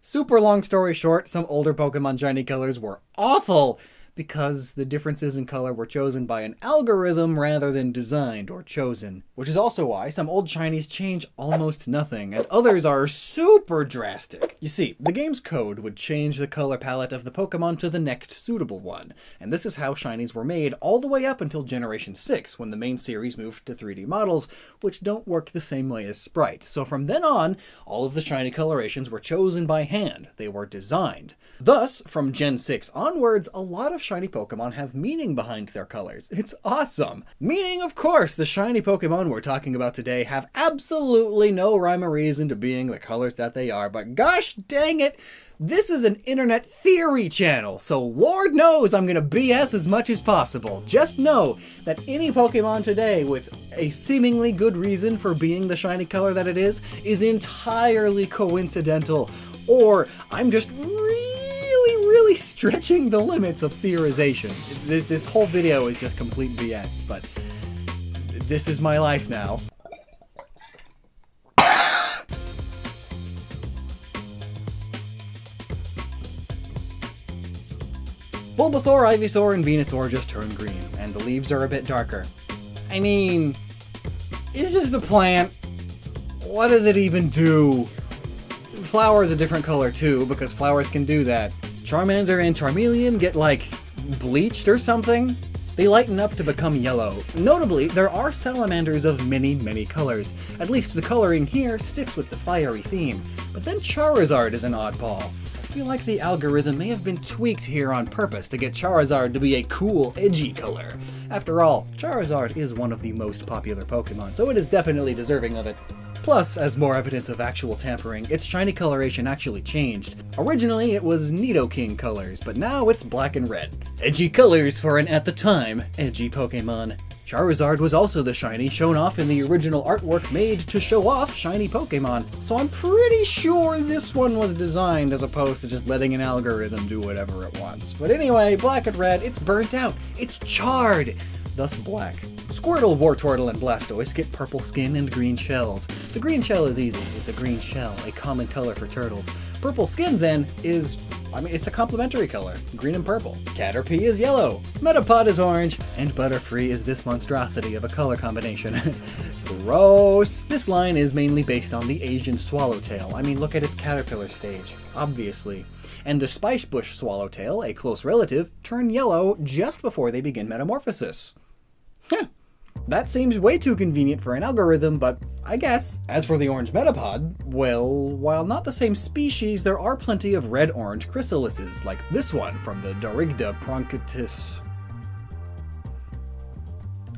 Super long story short, some older Pokemon shiny colors were awful because the differences in color were chosen by an algorithm rather than designed or chosen. Which is also why some old shinies change almost nothing, and others are super drastic. You see, the game's code would change the color palette of the Pokemon to the next suitable one, and this is how shinies were made all the way up until Generation 6, when the main series moved to 3D models, which don't work the same way as sprites. So from then on, all of the shiny colorations were chosen by hand. They were designed. Thus, from Gen 6 onwards, a lot of shiny Pokemon have meaning behind their colors. It's awesome! Meaning, of course, the shiny Pokemon we're talking about today have absolutely no rhyme or reason to being the colors that they are, but gosh dang it, this is an internet theory channel, so Lord knows I'm gonna BS as much as possible. Just know that any Pokemon today with a seemingly good reason for being the shiny color that it is entirely coincidental, or I'm just really stretching the limits of theorization. This whole video is just complete BS, but this is my life now. Bulbasaur, Ivysaur, and Venusaur just turned green, and the leaves are a bit darker. I mean, it's just a plant. What does it even do? Flower is a different color too, because flowers can do that. Charmander and Charmeleon get, like, bleached or something? They lighten up to become yellow. Notably, there are salamanders of many, many colors. At least the coloring here sticks with the fiery theme. But then Charizard is an oddball. I feel like the algorithm may have been tweaked here on purpose to get Charizard to be a cool, edgy color. After all, Charizard is one of the most popular Pokemon, so it is definitely deserving of it. Plus, as more evidence of actual tampering, its shiny coloration actually changed. Originally, it was Nidoking colors, but now it's black and red. Edgy colors for an, at the time, edgy Pokemon. Charizard was also the shiny shown off in the original artwork made to show off shiny Pokemon, so I'm pretty sure this one was designed as opposed to just letting an algorithm do whatever it wants. But anyway, black and red, it's burnt out, it's charred, thus black. Squirtle, Wartortle, and Blastoise get purple skin and green shells. The green shell is easy. It's a green shell, a common color for turtles. Purple skin, then, it's a complementary color, green and purple. Caterpie is yellow, Metapod is orange, and Butterfree is this monstrosity of a color combination. Gross! This line is mainly based on the Asian swallowtail. I mean, look at its caterpillar stage, obviously. And the spicebush swallowtail, a close relative, turn yellow just before they begin metamorphosis. That seems way too convenient for an algorithm, but I guess. As for the orange Metapod, well, while not the same species, there are plenty of red-orange chrysalises, like this one from the Darigda Bronchitis.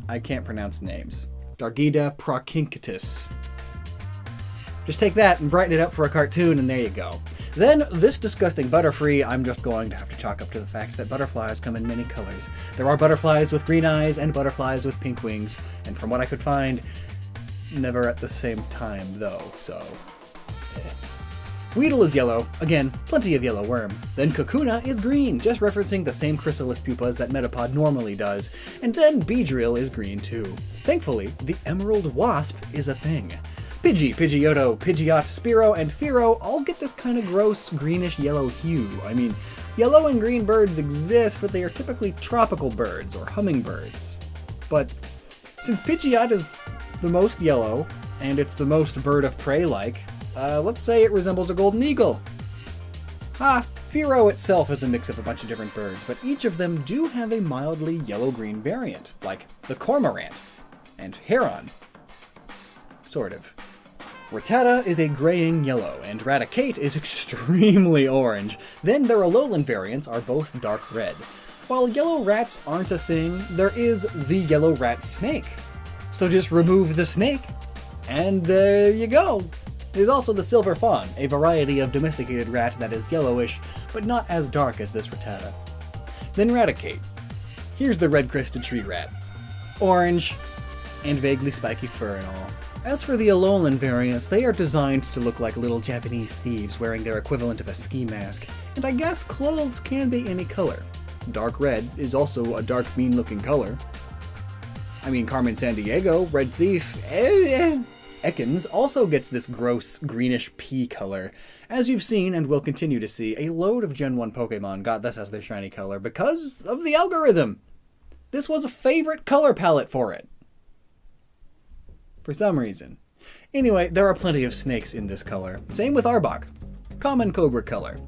I can't pronounce names. Dargida Prochinkitis. Just take that and brighten it up for a cartoon, and there you go. Then, this disgusting Butterfree, I'm just going to have to chalk up to the fact that butterflies come in many colors. There are butterflies with green eyes and butterflies with pink wings, and from what I could find, never at the same time, though, so... Weedle is yellow. Again, plenty of yellow worms. Then Kakuna is green, just referencing the same chrysalis pupas that Metapod normally does. And then Beedrill is green too. Thankfully, the Emerald Wasp is a thing. Pidgey, Pidgeotto, Pidgeot, Spearow, and Fearow all get this kind of gross greenish-yellow hue. I mean, yellow and green birds exist, but they are typically tropical birds, or hummingbirds. But since Pidgeot is the most yellow, and it's the most bird of prey-like, let's say it resembles a golden eagle. Fearow itself is a mix of a bunch of different birds, but each of them do have a mildly yellow-green variant, like the Cormorant, and Heron. Sort of. Rattata is a graying yellow, and Raticate is extremely orange. Then their Alolan variants are both dark red. While yellow rats aren't a thing, there is the yellow rat snake. So just remove the snake, and there you go. There's also the Silver Fawn, a variety of domesticated rat that is yellowish, but not as dark as this Rattata. Then Raticate. Here's the red-crested tree rat. Orange, and vaguely spiky fur and all. As for the Alolan variants, they are designed to look like little Japanese thieves wearing their equivalent of a ski mask, and I guess clothes can be any color. Dark red is also a dark, mean-looking color. I mean, Carmen Sandiego, Red Thief, Ekans also gets this gross, greenish pea color. As you've seen, and will continue to see, a load of Gen 1 Pokemon got this as their shiny color because of the algorithm. This was a favorite color palette for it. For some reason. Anyway, there are plenty of snakes in this color. Same with Arbok. Common Cobra color.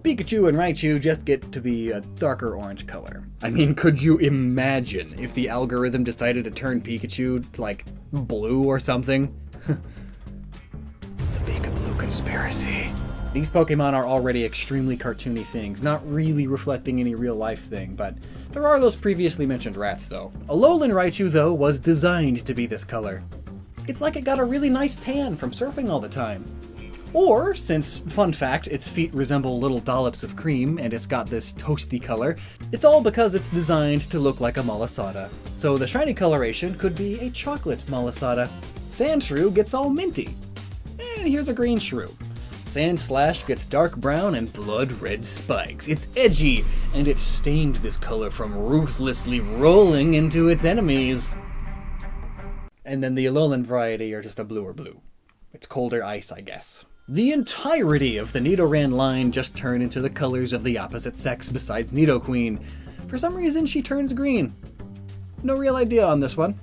Pikachu and Raichu just get to be a darker orange color. I mean, could you imagine if the algorithm decided to turn Pikachu, like, blue or something? The Pika-Blue conspiracy. These Pokemon are already extremely cartoony things, not really reflecting any real-life thing, but there are those previously mentioned rats, though. Alolan Raichu, though, was designed to be this color. It's like it got a really nice tan from surfing all the time. Or, since, fun fact, its feet resemble little dollops of cream and it's got this toasty color, it's all because it's designed to look like a Malasada. So the shiny coloration could be a chocolate Malasada. Sandshrew gets all minty. And here's a green shrew. Sandslash gets dark brown and blood red spikes. It's edgy, and it's stained this color from ruthlessly rolling into its enemies. And then the Alolan variety are just a bluer blue. It's colder ice, I guess. The entirety of the Nidoran line just turn into the colors of the opposite sex besides Nidoqueen. For some reason, she turns green. No real idea on this one.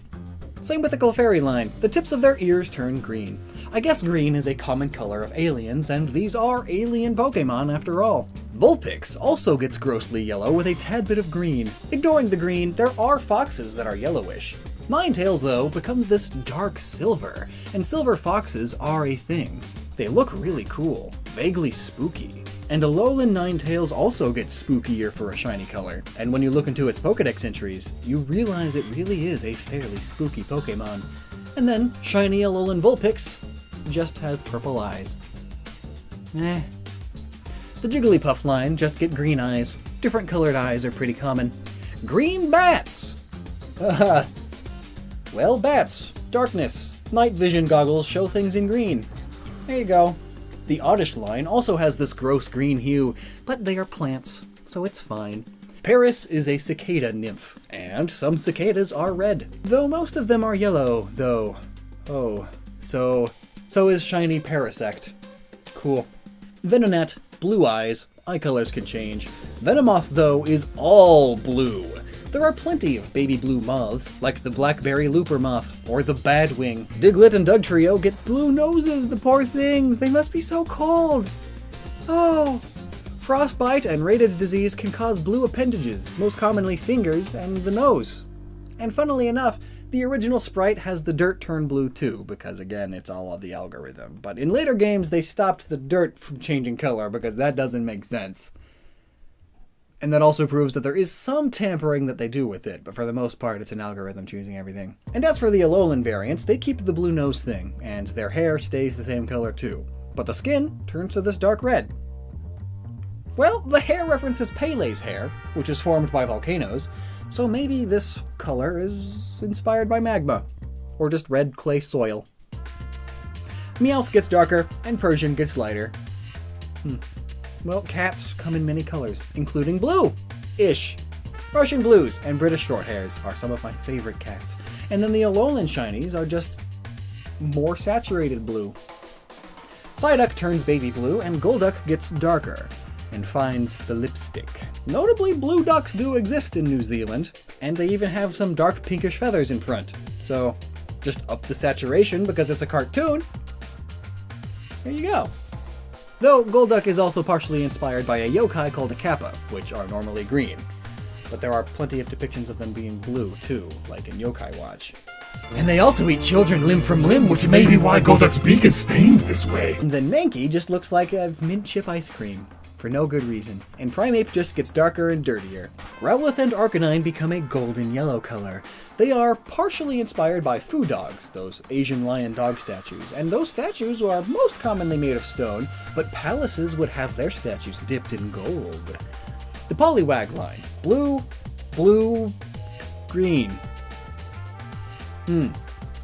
Same with the Clefairy line. The tips of their ears turn green. I guess green is a common color of aliens, and these are alien Pokemon after all. Vulpix also gets grossly yellow with a tad bit of green. Ignoring the green, there are foxes that are yellowish. Ninetales, though, becomes this dark silver, and silver foxes are a thing. They look really cool, vaguely spooky. And Alolan Ninetales also gets spookier for a shiny color, and when you look into its Pokedex entries, you realize it really is a fairly spooky Pokemon. And then, shiny Alolan Vulpix just has purple eyes. The Jigglypuff line just get green eyes. Different colored eyes are pretty common. Green bats! Well, bats. Darkness. Night vision goggles show things in green. There you go. The Oddish line also has this gross green hue, but they are plants, so it's fine. Paris is a cicada nymph, and some cicadas are red, though most of them are yellow, though. Oh, so is shiny Parasect. Cool. Venonat, blue eyes, eye colors can change. Venomoth, though, is all blue. There are plenty of baby blue moths, like the blackberry looper moth, or the badwing. Diglett and Dugtrio get blue noses, the poor things, they must be so cold. Oh. Frostbite and Raynaud's disease can cause blue appendages, most commonly fingers and the nose. And funnily enough, the original sprite has the dirt turn blue too, because again, it's all of the algorithm. But in later games, they stopped the dirt from changing color because that doesn't make sense. And that also proves that there is some tampering that they do with it, but for the most part, it's an algorithm choosing everything. And as for the Alolan variants, they keep the blue nose thing, and their hair stays the same color too. But the skin turns to this dark red. Well, the hair references Pele's hair, which is formed by volcanoes, so maybe this color is inspired by magma, or just red clay soil. Meowth gets darker, and Persian gets lighter. Well, cats come in many colors, including blue-ish. Russian blues and British shorthairs are some of my favorite cats, and then the Alolan shinies are just more saturated blue. Psyduck turns baby blue, and Golduck gets darker and finds the lipstick. Notably, blue ducks do exist in New Zealand, and they even have some dark pinkish feathers in front. So, just up the saturation because it's a cartoon. There you go. Though, Golduck is also partially inspired by a yokai called a Kappa, which are normally green. But there are plenty of depictions of them being blue, too, like in Yokai Watch. And they also eat children limb from limb, which may be why Golduck's beak is stained this way. And then Mankey just looks like a mint chip ice cream. For no good reason, and Primeape just gets darker and dirtier. Growlithe and Arcanine become a golden yellow color. They are partially inspired by Foo Dogs, those Asian lion dog statues, and those statues are most commonly made of stone, but palaces would have their statues dipped in gold. The Poliwag line, blue, green.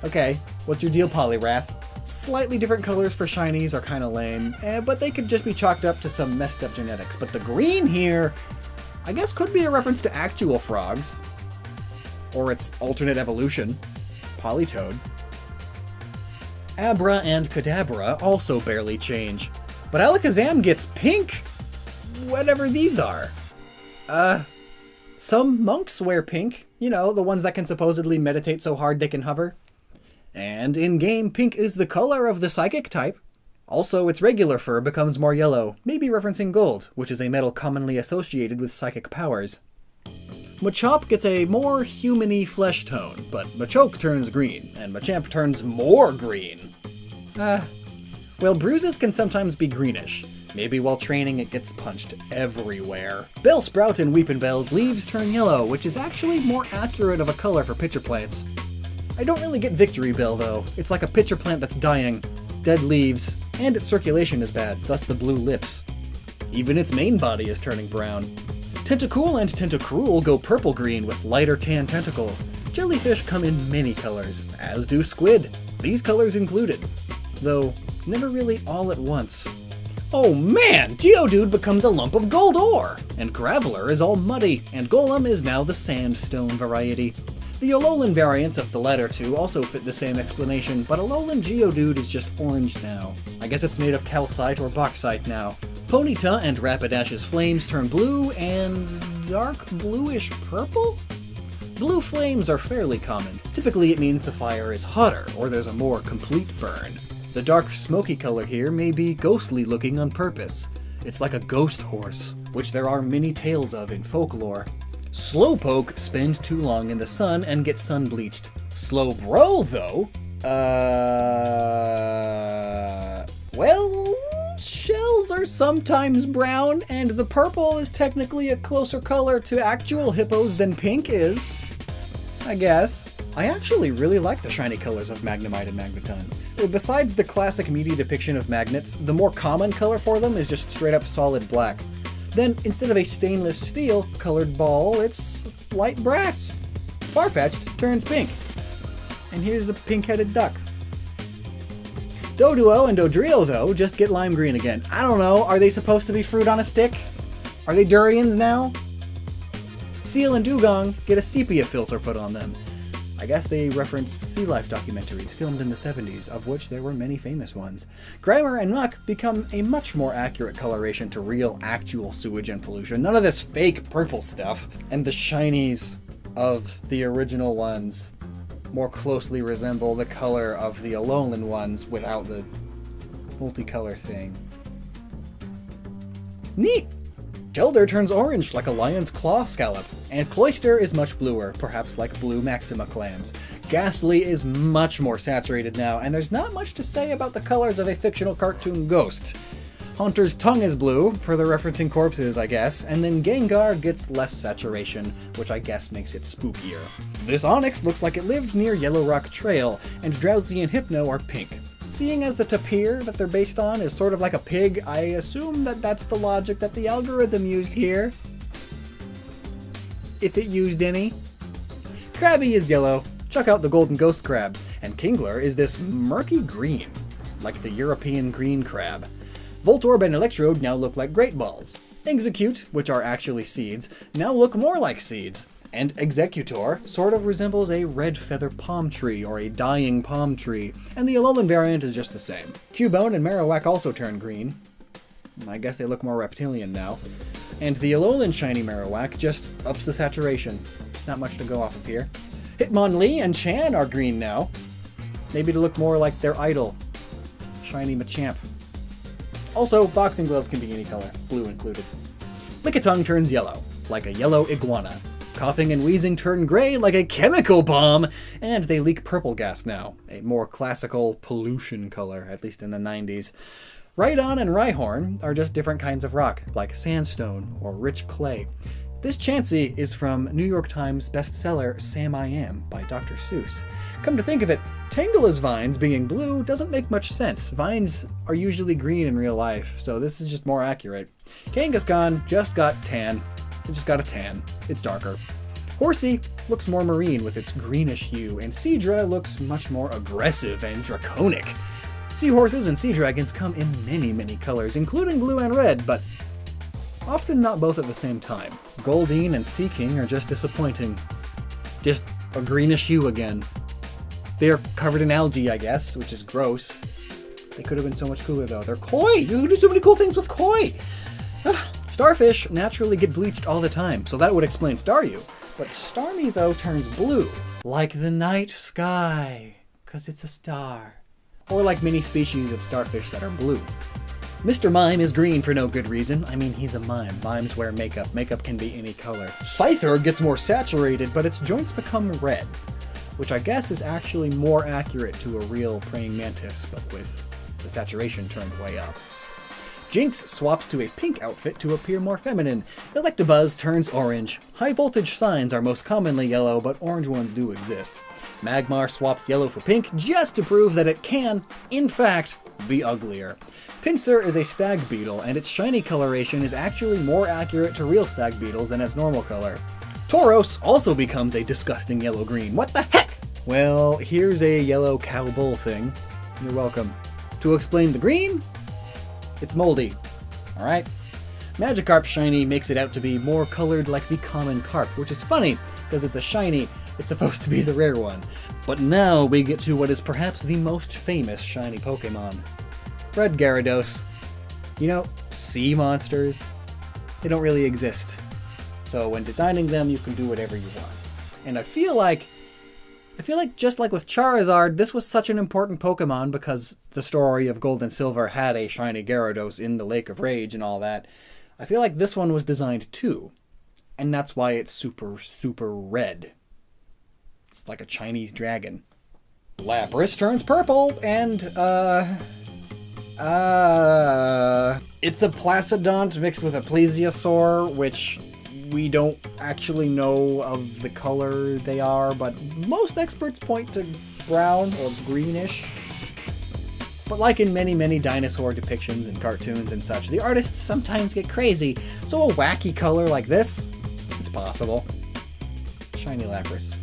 Okay, what's your deal, Poliwrath? Slightly different colors for shinies are kinda lame, but they could just be chalked up to some messed up genetics. But the green here, I guess could be a reference to actual frogs. Or its alternate evolution, Politoed. Abra and Kadabra also barely change. But Alakazam gets pink! Whatever these are. Some monks wear pink. You know, the ones that can supposedly meditate so hard they can hover. And in-game, pink is the color of the psychic type. Also, its regular fur becomes more yellow, maybe referencing gold, which is a metal commonly associated with psychic powers. Machop gets a more human-y flesh tone, but Machoke turns green, and Machamp turns more green. Well, bruises can sometimes be greenish. Maybe while training it gets punched everywhere. Bellsprout and Weepinbell's leaves turn yellow, which is actually more accurate of a color for pitcher plants. I don't really get Victory Bell though. It's like a pitcher plant that's dying, dead leaves, and its circulation is bad, thus the blue lips. Even its main body is turning brown. Tentacool and Tentacruel go purple-green with lighter tan tentacles. Jellyfish come in many colors, as do squid, these colors included. Though, never really all at once. Oh man, Geodude becomes a lump of gold ore! And Graveler is all muddy, and Golem is now the sandstone variety. The Alolan variants of the latter two also fit the same explanation, but Alolan Geodude is just orange now. I guess it's made of calcite or bauxite now. Ponyta and Rapidash's flames turn blue and dark bluish purple? Blue flames are fairly common. Typically it means the fire is hotter or there's a more complete burn. The dark smoky color here may be ghostly looking on purpose. It's like a ghost horse, which there are many tales of in folklore. Slowpoke spends too long in the sun and gets sun-bleached. Slowbro, though, well, shells are sometimes brown, and the purple is technically a closer color to actual hippos than pink is, I guess. I actually really like the shiny colors of Magnemite and Magneton. Besides the classic meaty depiction of magnets, the more common color for them is just straight up solid black. Then, instead of a stainless steel colored ball, it's light brass. Farfetch'd turns pink. And here's the pink-headed duck. Doduo and Dodrio, though, just get lime green again. I don't know, are they supposed to be fruit on a stick? Are they durians now? Seal and Dugong get a sepia filter put on them. I guess they referenced sea life documentaries filmed in the 70s, of which there were many famous ones. Grimer and Muck become a much more accurate coloration to real, actual sewage and pollution. None of this fake purple stuff. And the shinies of the original ones more closely resemble the color of the Alolan ones without the multicolor thing. Neat! Shelder turns orange like a lion's claw scallop, and Cloyster is much bluer, perhaps like blue Maxima clams. Ghastly is much more saturated now, and there's not much to say about the colors of a fictional cartoon ghost. Haunter's tongue is blue, further referencing corpses, I guess, and then Gengar gets less saturation, which I guess makes it spookier. This Onix looks like it lived near Yellow Rock Trail, and Drowsy and Hypno are pink. Seeing as the tapir that they're based on is sort of like a pig, I assume that that's the logic that the algorithm used here. If it used any. Krabby is yellow, check out the Golden Ghost Crab, and Kingler is this murky green, like the European green crab. Voltorb and Electrode now look like Great Balls. Execute, which are actually seeds, now look more like seeds. And Executor sort of resembles a red feather palm tree or a dying palm tree, and the Alolan variant is just the same. Cubone and Marowak also turn green. I guess they look more reptilian now. And the Alolan shiny Marowak just ups the saturation. There's not much to go off of here. Hitmonlee and Chan are green now. Maybe to look more like their idol, Shiny Machamp. Also, boxing gloves can be any color, blue included. Lickitung turns yellow, like a yellow iguana. Coughing and wheezing turn gray like a chemical bomb, and they leak purple gas now, a more classical pollution color, at least in the 90s. Rhydon and Rhyhorn are just different kinds of rock, like sandstone or rich clay. This Chansey is from New York Times bestseller Sam I Am by Dr. Seuss. Come to think of it, Tangela's vines being blue doesn't make much sense. Vines are usually green in real life, so this is just more accurate. Kangaskhan just got tan. It just got a tan. It's darker. Horsey looks more marine with its greenish hue, and Seadra looks much more aggressive and draconic. Seahorses and sea dragons come in many, many colors, including blue and red, but often not both at the same time. Goldeen and Sea King are just disappointing. Just a greenish hue again. They are covered in algae, I guess, which is gross. They could have been so much cooler though. They're koi! You can do so many cool things with koi! Starfish naturally get bleached all the time, so that would explain Staryu. But Starmie, though, turns blue. Like the night sky, 'cause it's a star. Or like many species of starfish that are blue. Mr. Mime is green for no good reason. I mean, he's a mime. Mimes wear makeup. Makeup can be any color. Scyther gets more saturated, but its joints become red, which I guess is actually more accurate to a real praying mantis, but with the saturation turned way up. Jinx swaps to a pink outfit to appear more feminine. Electabuzz turns orange. High voltage signs are most commonly yellow, but orange ones do exist. Magmar swaps yellow for pink just to prove that it can, in fact, be uglier. Pinsir is a stag beetle, and its shiny coloration is actually more accurate to real stag beetles than its normal color. Tauros also becomes a disgusting yellow-green. What the heck? Well, here's a yellow cow bull thing. You're welcome. To explain the green, it's moldy. Alright? Magikarp shiny makes it out to be more colored like the common carp, which is funny, because it's a shiny, it's supposed to be the rare one. But now we get to what is perhaps the most famous shiny Pokemon. Red Gyarados. You know, sea monsters, they don't really exist. So when designing them, you can do whatever you want. And I feel like just like with Charizard, this was such an important Pokemon because the story of Gold and Silver had a shiny Gyarados in the Lake of Rage and all that. I feel like this one was designed too. And that's why it's super, super red. It's like a Chinese dragon. Lapras turns purple, and, it's a Placidont mixed with a Plesiosaur, which we don't actually know of the color they are, but most experts point to brown or greenish. But like in many, many dinosaur depictions and cartoons and such, the artists sometimes get crazy, so a wacky color like this is possible. It's a shiny Lapras.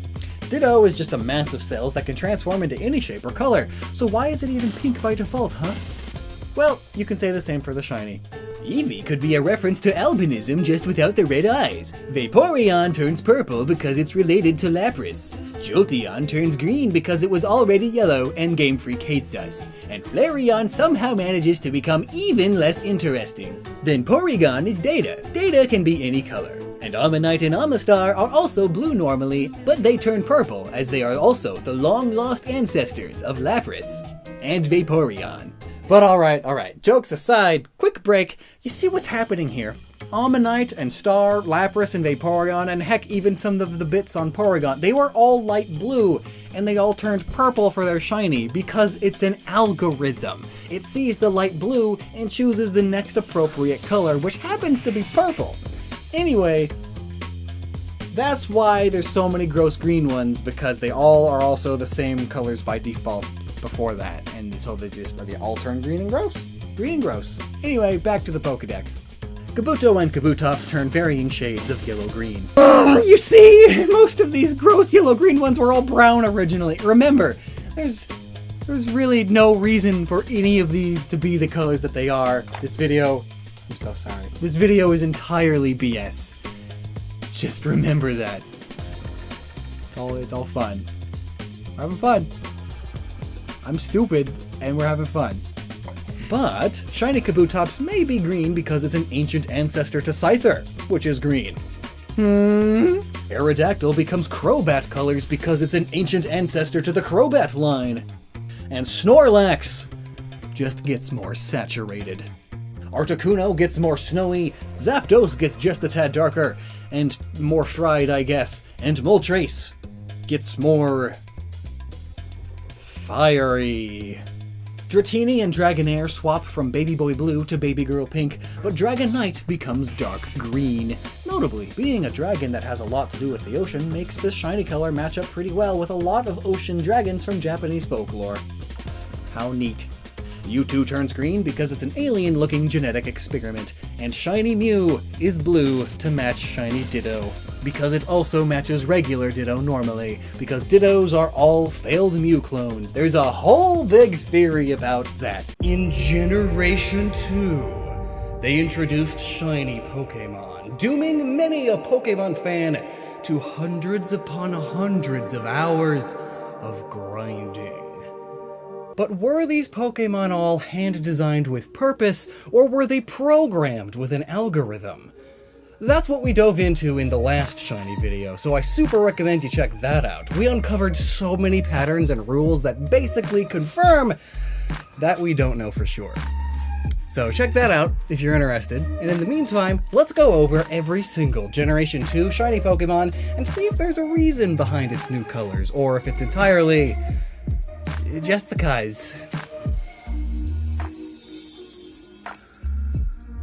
Ditto is just a mass of cells that can transform into any shape or color, so why is it even pink by default, huh? Well, you can say the same for the shiny. Eevee could be a reference to albinism just without the red eyes. Vaporeon turns purple because it's related to Lapras. Jolteon turns green because it was already yellow and Game Freak hates us. And Flareon somehow manages to become even less interesting. Then Porygon is Data. Data can be any color. And Ammonite and Amistar are also blue normally, but they turn purple as they are also the long-lost ancestors of Lapras and Vaporeon. But alright, jokes aside, quick break, you see what's happening here. Ammonite and Star, Lapras and Vaporeon, and heck, even some of the bits on Porygon, they were all light blue, and they all turned purple for their shiny because it's an algorithm. It sees the light blue and chooses the next appropriate color, which happens to be purple. Anyway, that's why there's so many gross green ones, because they all are also the same colors by default before that, and so they all turn green and gross. Green and gross. Anyway, back to the Pokedex. Kabuto and Kabutops turn varying shades of yellow-green. You see, most of these gross yellow-green ones were all brown originally. Remember, there's really no reason for any of these to be the colors that they are. This video, I'm so sorry. This video is entirely BS. Just remember that. It's all fun. We're having fun. I'm stupid, and we're having fun. But Shiny Kabutops may be green because it's an ancient ancestor to Scyther, which is green. Aerodactyl becomes Crobat colors because it's an ancient ancestor to the Crobat line. And Snorlax just gets more saturated. Articuno gets more snowy, Zapdos gets just a tad darker, and more fried, I guess, and Moltres gets more fiery. Dratini and Dragonair swap from Baby Boy Blue to Baby Girl Pink, but Dragonite becomes dark green. Notably, being a dragon that has a lot to do with the ocean makes this shiny color match up pretty well with a lot of ocean dragons from Japanese folklore. How neat. Mewtwo turns green because it's an alien-looking genetic experiment, and Shiny Mew is blue to match Shiny Ditto, because it also matches regular Ditto normally, because Dittos are all failed Mew clones. There's a whole big theory about that. In Generation 2, they introduced shiny Pokemon, dooming many a Pokemon fan to hundreds upon hundreds of hours of grinding. But were these Pokemon all hand-designed with purpose, or were they programmed with an algorithm? That's what we dove into in the last shiny video, so I super recommend you check that out. We uncovered so many patterns and rules that basically confirm that we don't know for sure. So check that out if you're interested, and in the meantime, let's go over every single Generation 2 shiny Pokemon and see if there's a reason behind its new colors, or if it's entirely just because.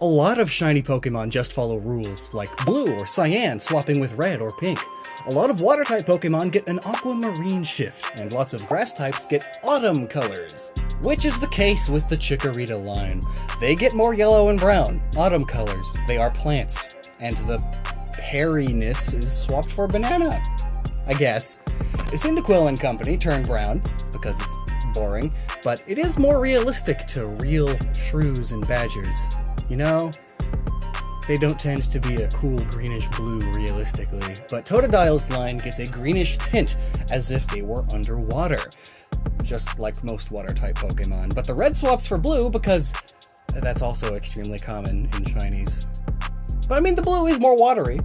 A lot of shiny Pokemon just follow rules, like blue or cyan swapping with red or pink. A lot of water-type Pokemon get an aquamarine shift, and lots of grass types get autumn colors. Which is the case with the Chikorita line. They get more yellow and brown, autumn colors. They are plants, and the pearyness is swapped for banana, I guess. Cyndaquil and company turn brown, because it's boring, but it is more realistic to real shrews and badgers. You know, they don't tend to be a cool greenish blue realistically, but Totodile's line gets a greenish tint as if they were underwater, just like most water-type Pokemon. But the red swaps for blue because that's also extremely common in shinies. But I mean, the blue is more watery,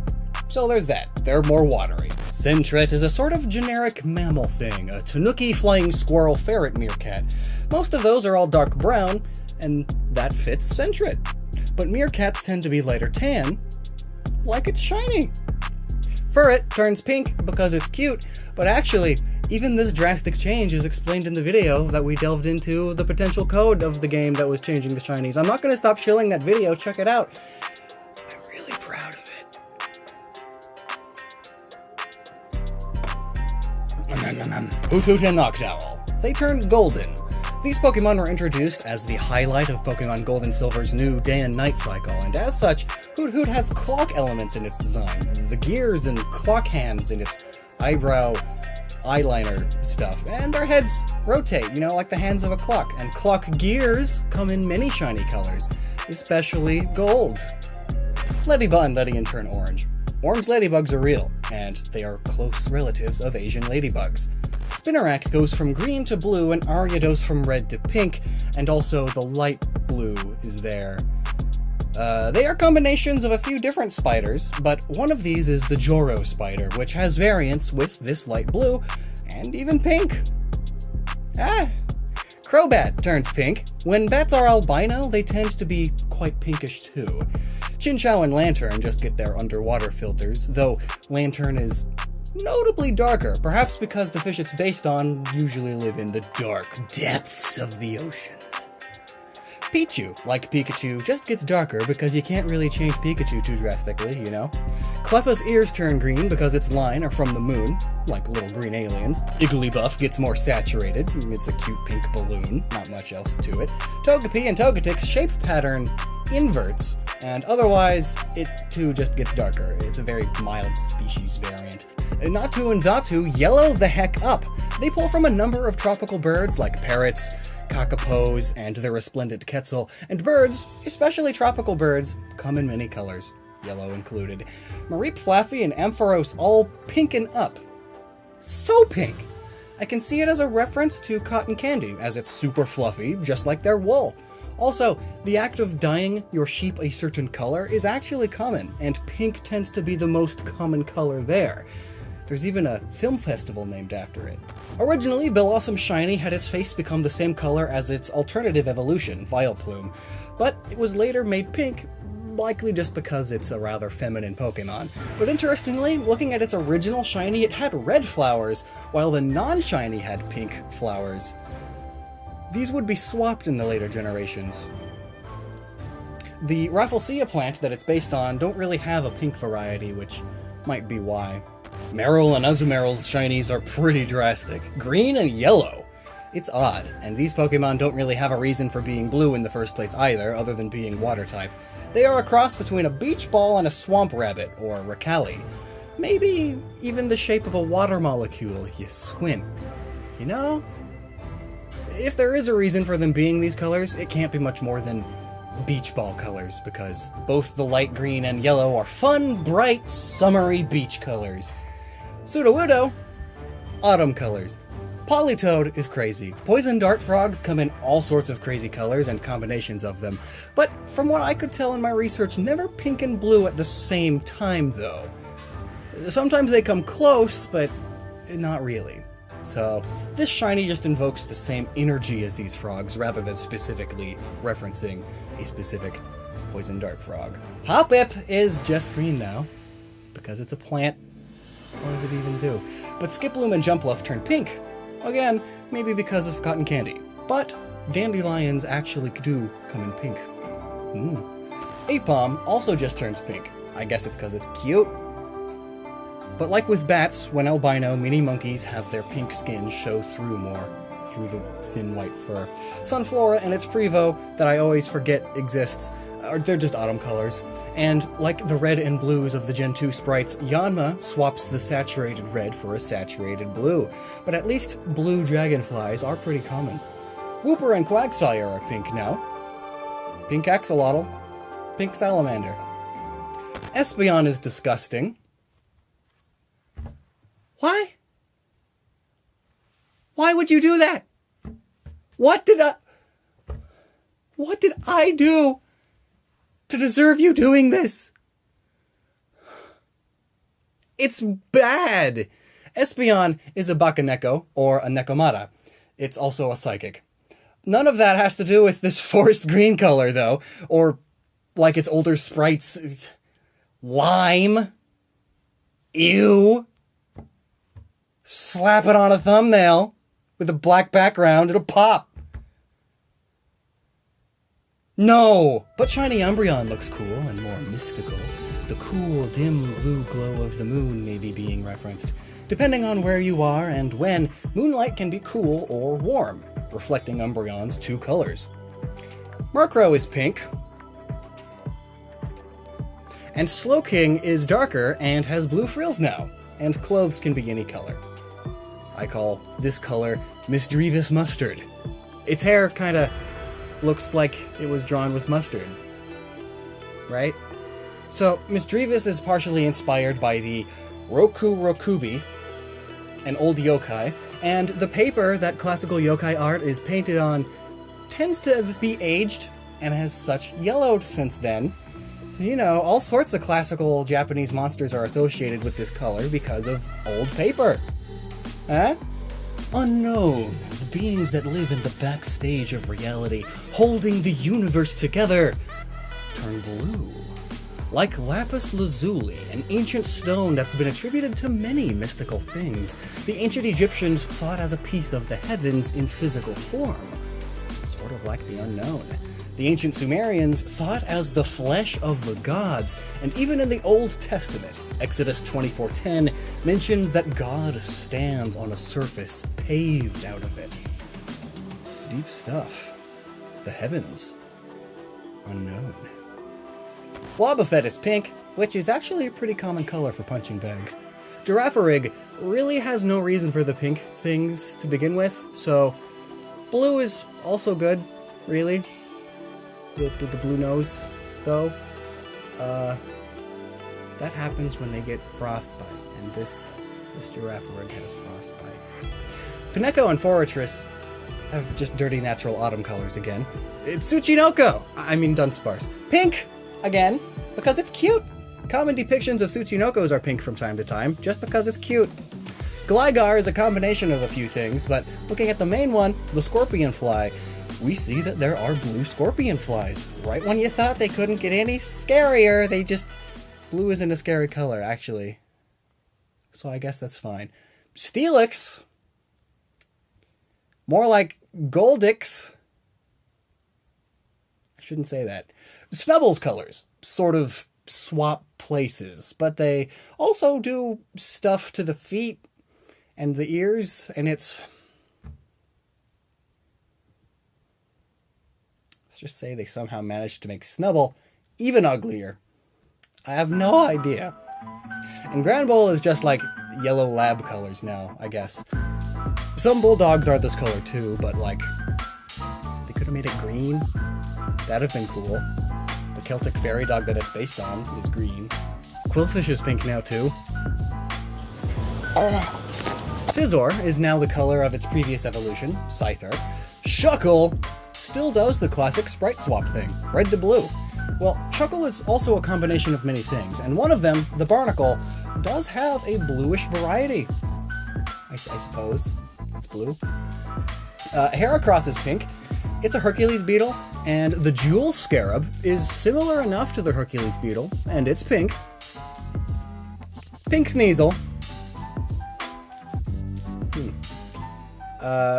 so there's that. They're more watery. Sentret is a sort of generic mammal thing, a tanuki, flying squirrel, ferret, meerkat. Most of those are all dark brown, and that fits Sentret. But meerkats tend to be lighter tan, like it's shiny. Furret turns pink because it's cute, but actually, even this drastic change is explained in the video that we delved into the potential code of the game that was changing the shinies. I'm not going to stop shilling that video, check it out. I'm really proud of it. Hoothoot and Noctowl. They turned golden. These Pokemon were introduced as the highlight of Pokemon Gold and Silver's new day and night cycle, and as such, Hoothoot has clock elements in its design. The gears and clock hands in its eyebrow eyeliner stuff, and their heads rotate, you know, like the hands of a clock. And clock gears come in many shiny colors. especially gold. Ladybug and Ladybug turn orange. Orange ladybugs are real, and they are close relatives of Asian ladybugs. Spinarak goes from green to blue, and Ariados from red to pink, and also the light blue is there. They are combinations of a few different spiders, but one of these is the Joro spider, which has variants with this light blue, and even pink. Crobat turns pink. When bats are albino, they tend to be quite pinkish too. Chinchou and Lantern just get their underwater filters, though Lantern is notably darker, perhaps because the fish it's based on usually live in the dark depths of the ocean. Pichu, like Pikachu, just gets darker because you can't really change Pikachu too drastically, you know? Cleffa's ears turn green because its line are from the moon, like little green aliens. Igglybuff gets more saturated, it's a cute pink balloon, not much else to it. Togepi and Togetix's shape pattern inverts, and otherwise, it too just gets darker. It's a very mild species variant. Natu and Xatu yellow the heck up. They pull from a number of tropical birds like parrots, kakapos, and the resplendent quetzal, and birds, especially tropical birds, come in many colors, yellow included. Mareep, Flaffy, and Ampharos all pinken up. So pink! I can see it as a reference to cotton candy, as it's super fluffy, just like their wool. Also, the act of dyeing your sheep a certain color is actually common, and pink tends to be the most common color there. There's even a film festival named after it. Originally, Bellossom Shiny had its face become the same color as its alternative evolution, Vileplume, but it was later made pink, likely just because it's a rather feminine Pokemon. But interestingly, looking at its original shiny, it had red flowers, while the non-shiny had pink flowers. These would be swapped in the later generations. The Rafflesia plant that it's based on don't really have a pink variety, which might be why. Marill and Azumarill's shinies are pretty drastic. Green and yellow. It's odd, and these Pokemon don't really have a reason for being blue in the first place either, other than being water type. They are a cross between a beach ball and a swamp rabbit, or Racali. Maybe even the shape of a water molecule if you squint. You know? If there is a reason for them being these colors, it can't be much more than beach ball colors, because both the light green and yellow are fun, bright, summery beach colors. Sudowoodo, autumn colors. Politoed is crazy. Poison dart frogs come in all sorts of crazy colors and combinations of them, but from what I could tell in my research, never pink and blue at the same time though. Sometimes they come close, but not really. So, this shiny just invokes the same energy as these frogs, rather than specifically referencing a specific poison dart frog. Hoppip is just green now, because it's a plant. What does it even do? But Skiploom and Jumpluff turn pink. Again, maybe because of cotton candy. But dandelions actually do come in pink. Apom also just turns pink. I guess it's because it's cute. But like with bats, when albino, mini monkeys have their pink skin show through more, through the thin white fur. Sunflora and its Prevo, that I always forget exists, they're just autumn colors. And like the red and blues of the Gen 2 sprites, Yanma swaps the saturated red for a saturated blue. But at least blue dragonflies are pretty common. Wooper and Quagsire are pink now. Pink Axolotl. Pink Salamander. Espeon is disgusting. Why? Why would you do that? What did I do to deserve you doing this? It's bad. Espeon is a Bakaneko, or a Nekomata. It's also a psychic. None of that has to do with this forest green color, though, or like its older sprites. Lime. Ew. Slap it on a thumbnail with a black background, it'll pop. No! But shiny Umbreon looks cool and more mystical. The cool, dim blue glow of the moon may be being referenced. Depending on where you are and when, moonlight can be cool or warm, reflecting Umbreon's two colors. Murkrow is pink. And Slowking is darker and has blue frills now, and clothes can be any color. I call this color Misdreavus Mustard. Its hair kinda looks like it was drawn with mustard. right? So, Misdreavus is partially inspired by the Roku Rokubi, an old yokai, and the paper that classical yokai art is painted on tends to be aged and has such yellowed since then. So, you know, all sorts of classical Japanese monsters are associated with this color because of old paper. Huh? Unknown, the beings that live in the backstage of reality, holding the universe together, turn blue. Like lapis lazuli, an ancient stone that's been attributed to many mystical things, the ancient Egyptians saw it as a piece of the heavens in physical form, sort of like the unknown. The ancient Sumerians saw it as the flesh of the gods, and even in the Old Testament, Exodus 24:10 mentions that God stands on a surface paved out of it. Deep stuff. The heavens. Unknown. Wobbuffet is pink, which is actually a pretty common color for punching bags. Girafarig really has no reason for the pink things to begin with, so blue is also good, really. The blue nose, though. That happens when they get frostbite, and this Girafarig has frostbite. Pinecco and Forretress have just dirty natural autumn colors again. It's Tsuchinoko! I mean Dunsparce. Pink! Again, because it's cute. Common depictions of Tsuchinokos are pink from time to time, just because it's cute. Gligar is a combination of a few things, but looking at the main one, the scorpion fly, we see that there are blue scorpion flies. Right when you thought they couldn't get any scarier, they just... Blue isn't a scary color, actually. So I guess that's fine. Steelix. More like Goldix. I shouldn't say that. Snubble's colors sort of swap places, but they also do stuff to the feet and the ears, and let's just say they somehow managed to make Snubble even uglier. I have no idea. And Granbull is just like yellow lab colors now, I guess. Some bulldogs are this color too, but like, they could have made it green. That'd have been cool. The Celtic fairy dog that it's based on is green. Quillfish is pink now too. Scizor is now the color of its previous evolution, Scyther. Shuckle still does the classic sprite swap thing, red to blue. Well, Shuckle is also a combination of many things, and one of them, the Barnacle, does have a bluish variety. I suppose. It's blue. Heracross is pink. It's a Hercules beetle, and the Jewel Scarab is similar enough to the Hercules beetle, and it's pink. Pink Sneasel.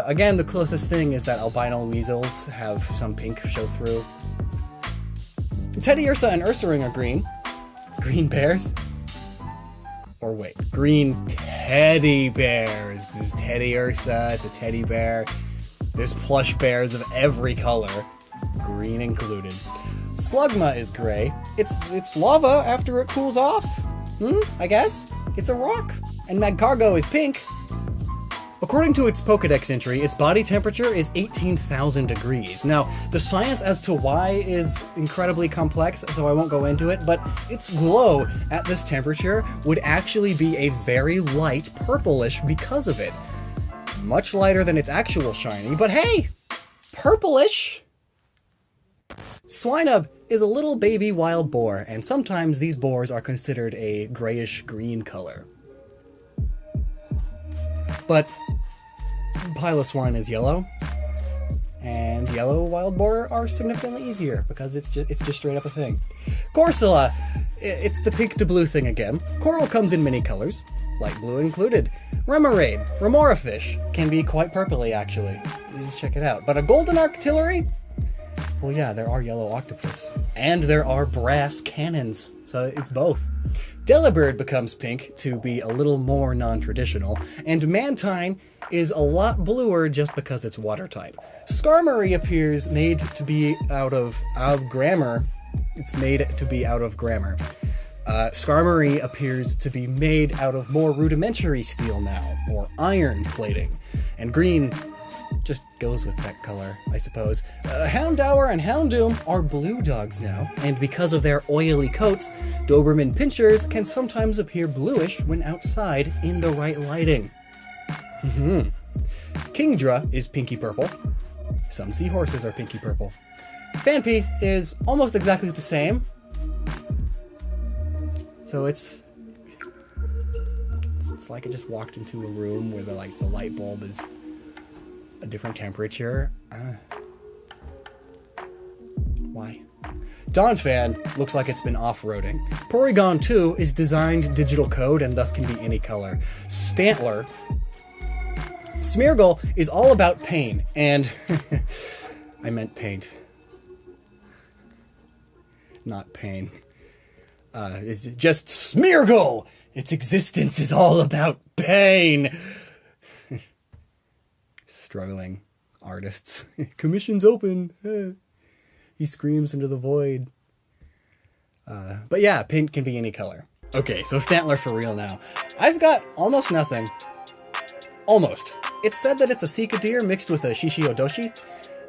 Again, the closest thing is that albino weasels have some pink show through. Teddy Ursa and Ursaring are green. Green bears. Or wait, green teddy bears. This is Teddy Ursa, it's a teddy bear. There's plush bears of every color, green included. Slugma is gray. It's lava after it cools off. I guess. It's a rock. And Magcargo is pink. According to its Pokedex entry, its body temperature is 18,000 degrees. Now, the science as to why is incredibly complex, so I won't go into it, but its glow at this temperature would actually be a very light purplish because of it. Much lighter than its actual shiny, but hey! Purplish! Swinub is a little baby wild boar, and sometimes these boars are considered a grayish-green color. But Piloswine is yellow, and yellow wild boar are significantly easier because it's just straight up a thing. Corsola, it's the pink to blue thing again. Coral comes in many colors, light blue included. Remoraid, Remorafish, can be quite purpley actually. Just check it out. But a golden artillery? Well, yeah, there are yellow octopus, and there are brass cannons, so it's both. Delibird becomes pink to be a little more non-traditional, and Mantine is a lot bluer just because it's water type. Skarmory appears made to be out of grammar. It's made to be out of grammar. Skarmory appears to be made out of more rudimentary steel now, or iron plating. And green just goes with that color, I suppose. Houndour and Houndoom are blue dogs now, and because of their oily coats, Doberman pinschers can sometimes appear bluish when outside in the right lighting. Kingdra is pinky purple. Some seahorses are pinky purple. Phanpy is almost exactly the same. So it's like I just walked into a room where the light bulb is a different temperature. Why? Donphan looks like it's been off-roading. Porygon 2 is designed digital code and thus can be any color. Stantler. Smeargle is all about pain, and I meant paint. Not pain. It's just Smeargle! Its existence is all about pain! Struggling artists. Commission's open! He screams into the void. But yeah, paint can be any color. Okay, so Stantler for real now. I've got almost nothing. Almost. It's said that it's a Sika deer mixed with a Shishiodoshi,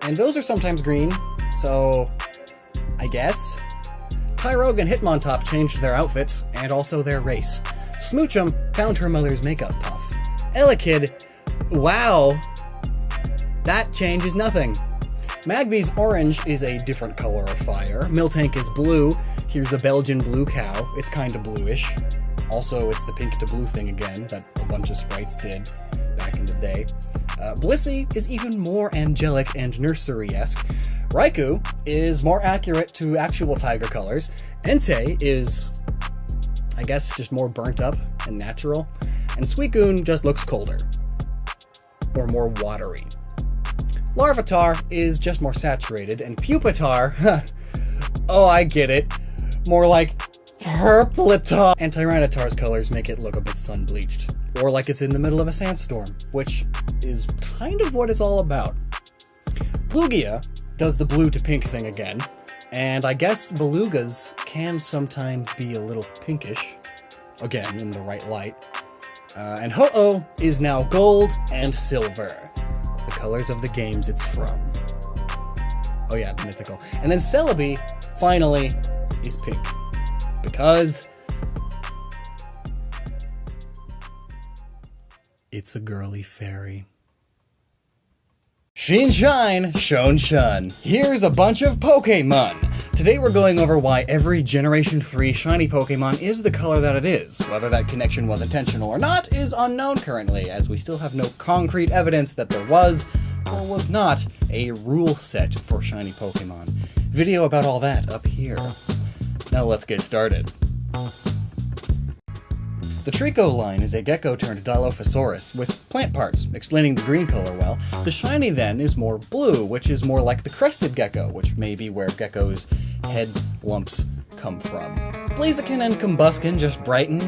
and those are sometimes green, so I guess. Tyrogue and Hitmontop changed their outfits, and also their race. Smoochum found her mother's makeup puff. Elekid, wow, that changes nothing. Magby's orange is a different color of fire. Miltank is blue. Here's a Belgian blue cow. It's kind of bluish. Also, it's the pink to blue thing again that a bunch of sprites did back in the day. Blissey is even more angelic and nursery-esque. Raikou is more accurate to actual tiger colors. Entei is, I guess, just more burnt up and natural. And Suicune just looks colder. Or more watery. Larvitar is just more saturated, and Pupitar, oh, I get it, more like Purplitar. And Tyranitar's colors make it look a bit sun-bleached, or like it's in the middle of a sandstorm, which is kind of what it's all about. Plugia does the blue to pink thing again, and I guess belugas can sometimes be a little pinkish, again, in the right light. And Ho-Oh is now gold and silver. The colors of the games it's from. Oh yeah, the mythical. And then Celebi, finally, is pink. Because it's a girly fairy. Sheen Shine, Shone Shun. Here's a bunch of Pokemon. Today we're going over why every Generation 3 shiny Pokemon is the color that it is. Whether that connection was intentional or not is unknown currently, as we still have no concrete evidence that there was or was not a rule set for shiny Pokemon. Video about all that up here. Now let's get started. The Trico line is a gecko turned Dilophosaurus with plant parts, explaining the green color well. The shiny then is more blue, which is more like the crested gecko, which may be where geckos' head lumps come from. Blaziken and Combusken just brighten,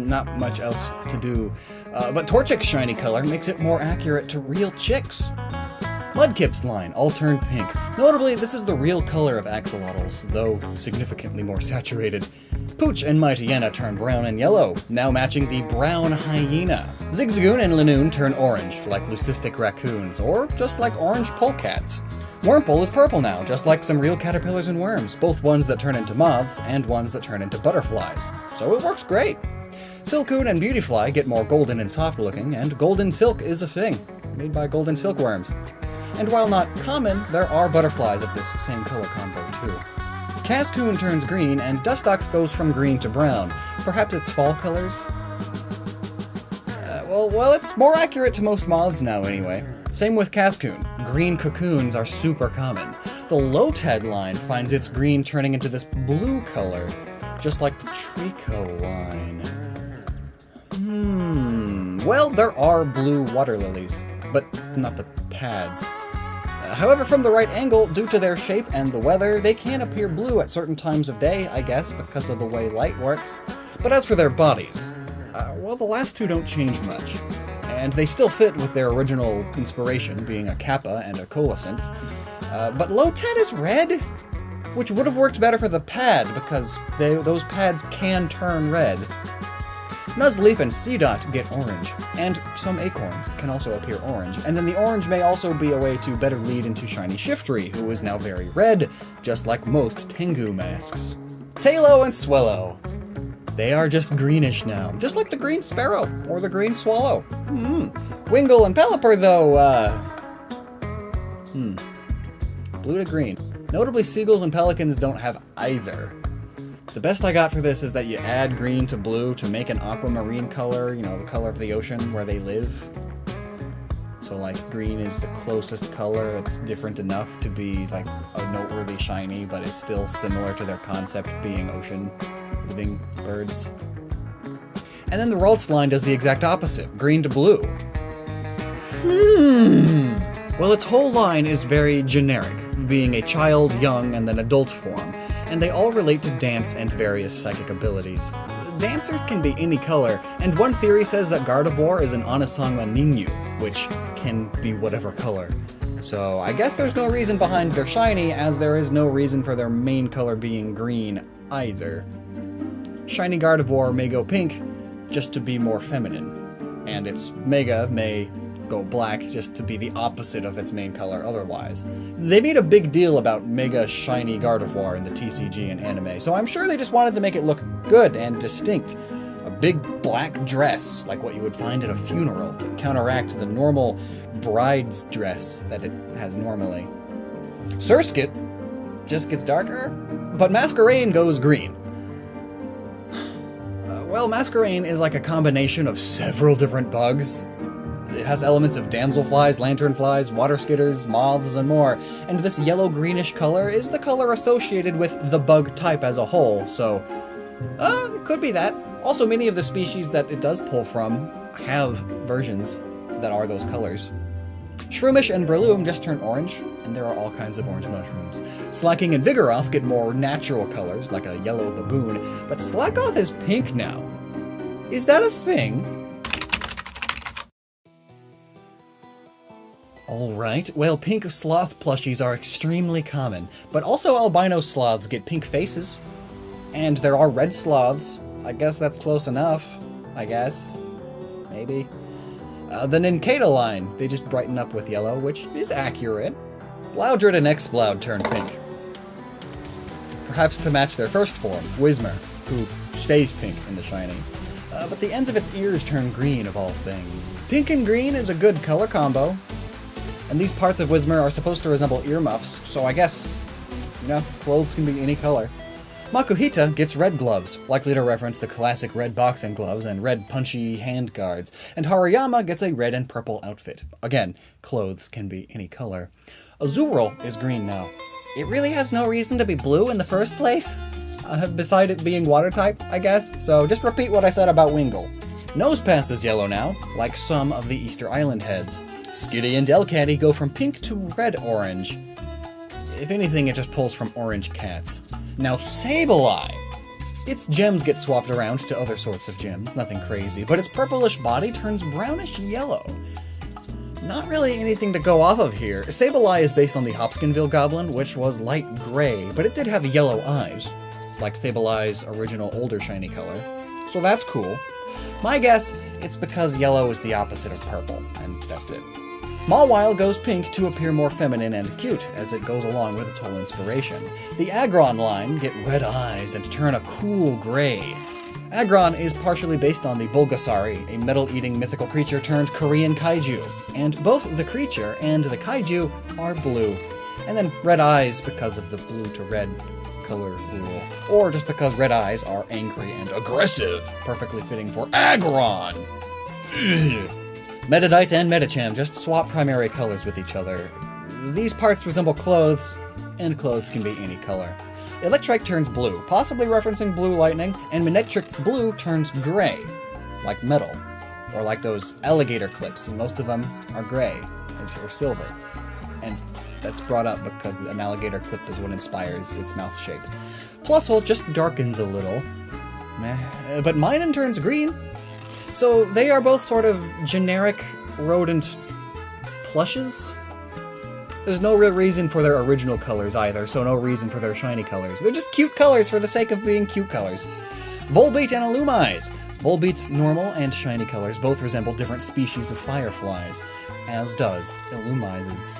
not much else to do. But Torchic's shiny color makes it more accurate to real chicks. Mudkip's line all turned pink. Notably, this is the real color of axolotls, though significantly more saturated. Pooch and Mightyena turn brown and yellow, now matching the brown hyena. Zigzagoon and Linoon turn orange, like leucistic raccoons, or just like orange polecats. Wurmple is purple now, just like some real caterpillars and worms, both ones that turn into moths and ones that turn into butterflies. So it works great. Silcoon and Beautyfly get more golden and soft looking, and golden silk is a thing, made by golden silkworms. And while not common, there are butterflies of this same color combo too. Cascoon turns green, and Dustox goes from green to brown. Perhaps it's fall colors? Well, it's more accurate to most moths now anyway. Same with Cascoon. Green cocoons are super common. The Lotad line finds its green turning into this blue color, just like the Trico line. Well, there are blue water lilies, but not the pads. However, from the right angle, due to their shape and the weather, they can appear blue at certain times of day, I guess, because of the way light works. But as for their bodies, well, the last two don't change much. And they still fit with their original inspiration, being a Kappa and a Coelacanth. But Lotad is red, which would have worked better for the pad, because those pads can turn red. Nuzleaf and Seedot get orange, and some acorns can also appear orange. And then the orange may also be a way to better lead into Shiny Shiftry, who is now very red, just like most Tengu masks. Tailo and Swellow. They are just greenish now, just like the green sparrow or the green swallow. Wingull and Pelipper, though, blue to green. Notably, seagulls and pelicans don't have either. The best I got for this is that you add green to blue to make an aquamarine color, you know, the color of the ocean where they live. So, like, green is the closest color that's different enough to be, like, a noteworthy shiny, but is still similar to their concept being ocean living birds. And then the Ralts line does the exact opposite, green to blue. Well, its whole line is very generic, being a child, young, and then adult form, and they all relate to dance and various psychic abilities. Dancers can be any color, and one theory says that Gardevoir is an Onasangwa Ninyu, which can be whatever color. So I guess there's no reason behind their shiny, as there is no reason for their main color being green either. Shiny Gardevoir may go pink just to be more feminine, and its Mega may go black just to be the opposite of its main color otherwise. They made a big deal about Mega Shiny Gardevoir in the TCG and anime, so I'm sure they just wanted to make it look good and distinct. A big black dress, like what you would find at a funeral, to counteract the normal bride's dress that it has normally. Surskit just gets darker, but Masquerain goes green. Well, Masquerain is like a combination of several different bugs. It has elements of damselflies, lanternflies, water skitters, moths, and more, and this yellow-greenish color is the color associated with the bug type as a whole, so it could be that. Also, many of the species that it does pull from have versions that are those colors. Shroomish and Breloom just turn orange, and there are all kinds of orange mushrooms. Slacking and Vigoroth get more natural colors, like a yellow baboon, but Slackoth is pink now. Is that a thing? Alright, well, pink sloth plushies are extremely common, but also albino sloths get pink faces. And there are red sloths. I guess that's close enough. I guess. Maybe. The Nincada line, they just brighten up with yellow, which is accurate. Loudred and Exploud turn pink. Perhaps to match their first form, Whismur, who stays pink in the shiny. But the ends of its ears turn green, of all things. Pink and green is a good color combo. And these parts of Whismur are supposed to resemble earmuffs, so I guess, you know, clothes can be any color. Makuhita gets red gloves, likely to reference the classic red boxing gloves and red punchy hand guards. And Hariyama gets a red and purple outfit. Again, clothes can be any color. Azurill is green now. It really has no reason to be blue in the first place, beside it being water type, I guess, so just repeat what I said about Wingull. Nosepass is yellow now, like some of the Easter Island heads. Skitty and Delcatty go from pink to red-orange. If anything, it just pulls from orange cats. Now Sableye! Its gems get swapped around to other sorts of gems, nothing crazy, but its purplish body turns brownish yellow. Not really anything to go off of here. Sableye is based on the Hopkinsville Goblin, which was light gray, but it did have yellow eyes, like Sableye's original older shiny color. So that's cool. My guess, it's because yellow is the opposite of purple, and that's it. Mawile goes pink to appear more feminine and cute as it goes along with its whole inspiration. The Aggron line get red eyes and turn a cool gray. Aggron is partially based on the Bulgasari, a metal-eating mythical creature turned Korean kaiju, and both the creature and the kaiju are blue. And then red eyes because of the blue to red color rule, or just because red eyes are angry and aggressive, perfectly fitting for Aggron. Ugh. Meditite and Medicham just swap primary colors with each other. These parts resemble clothes, and clothes can be any color. Electrike turns blue, possibly referencing Blue Lightning, and Manectric's blue turns gray, like metal, or like those alligator clips, and most of them are gray, or silver. And that's brought up because an alligator clip is what inspires its mouth shape. Plusle just darkens a little, but Minun turns green. So they are both sort of generic rodent plushes. There's no real reason for their original colors either, so no reason for their shiny colors. They're just cute colors for the sake of being cute colors. Volbeat and Illumise Volbeat's normal and shiny colors both resemble different species of fireflies, as does Illumize's.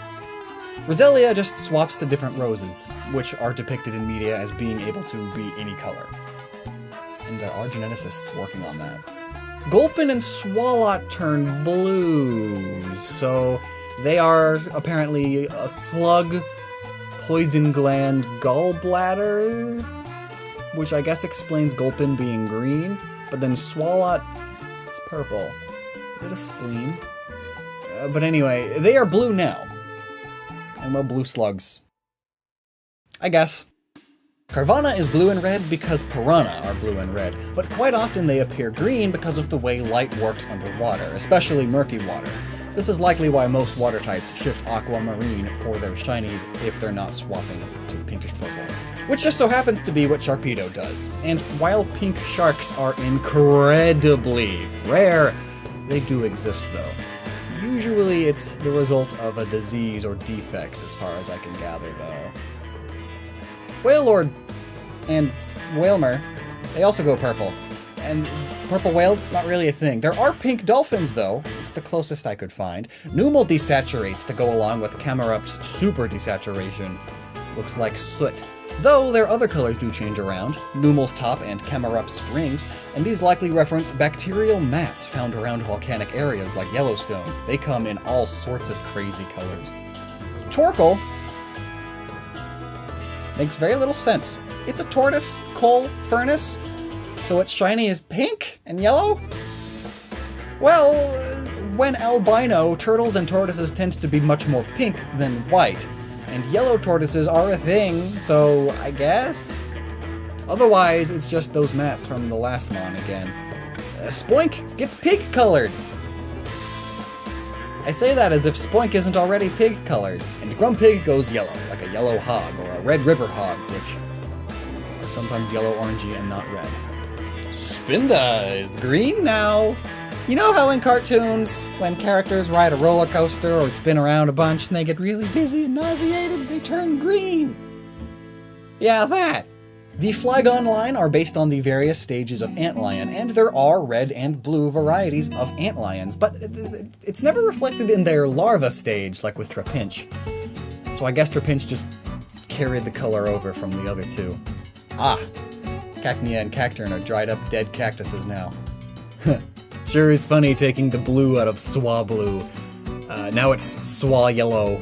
Roselia just swaps to different roses, which are depicted in media as being able to be any color. And there are geneticists working on that. Gulpin and Swalot turn blue, so they are apparently a slug, poison gland, gallbladder, which I guess explains Gulpin being green, but then Swalot is purple. Is it a spleen? But anyway, they are blue now. And well, blue slugs. I guess. Carvana is blue and red because Piranha are blue and red, but quite often they appear green because of the way light works underwater, especially murky water. This is likely why most water types shift aquamarine for their shinies if they're not swapping to pinkish purple. Which just so happens to be what Sharpedo does. And while pink sharks are incredibly rare, they do exist though. Usually it's the result of a disease or defects as far as I can gather though. Whalelord and Whalmer, they also go purple. And purple whales, not really a thing. There are pink dolphins though, it's the closest I could find. Numel desaturates to go along with Camerup's super desaturation. Looks like soot. Though their other colors do change around, Numel's top and Camerup's rings, and these likely reference bacterial mats found around volcanic areas like Yellowstone. They come in all sorts of crazy colors. Torkoal makes very little sense. It's a tortoise, coal, furnace, so its shiny is pink and yellow? Well, when albino, turtles and tortoises tend to be much more pink than white. And yellow tortoises are a thing, so I guess? Otherwise, it's just those mats from the last mon again. Spoink gets pig colored! I say that as if Spoink isn't already pig colors, and Grumpig goes yellow, like a yellow hog, or a red river hog, which are sometimes yellow orangey and not red. Spinda is green now! You know how in cartoons, when characters ride a roller coaster or spin around a bunch and they get really dizzy and nauseated, they turn green? Yeah, that! The Flygon line are based on the various stages of antlion, and there are red and blue varieties of antlions, but it's never reflected in their larva stage like with Trapinch. So I guess Trapinch just carried the color over from the other two. Ah, Cacnea and Cacturn are dried up dead cactuses now. Sure is funny taking the blue out of Swablu. Now it's Swa Yellow,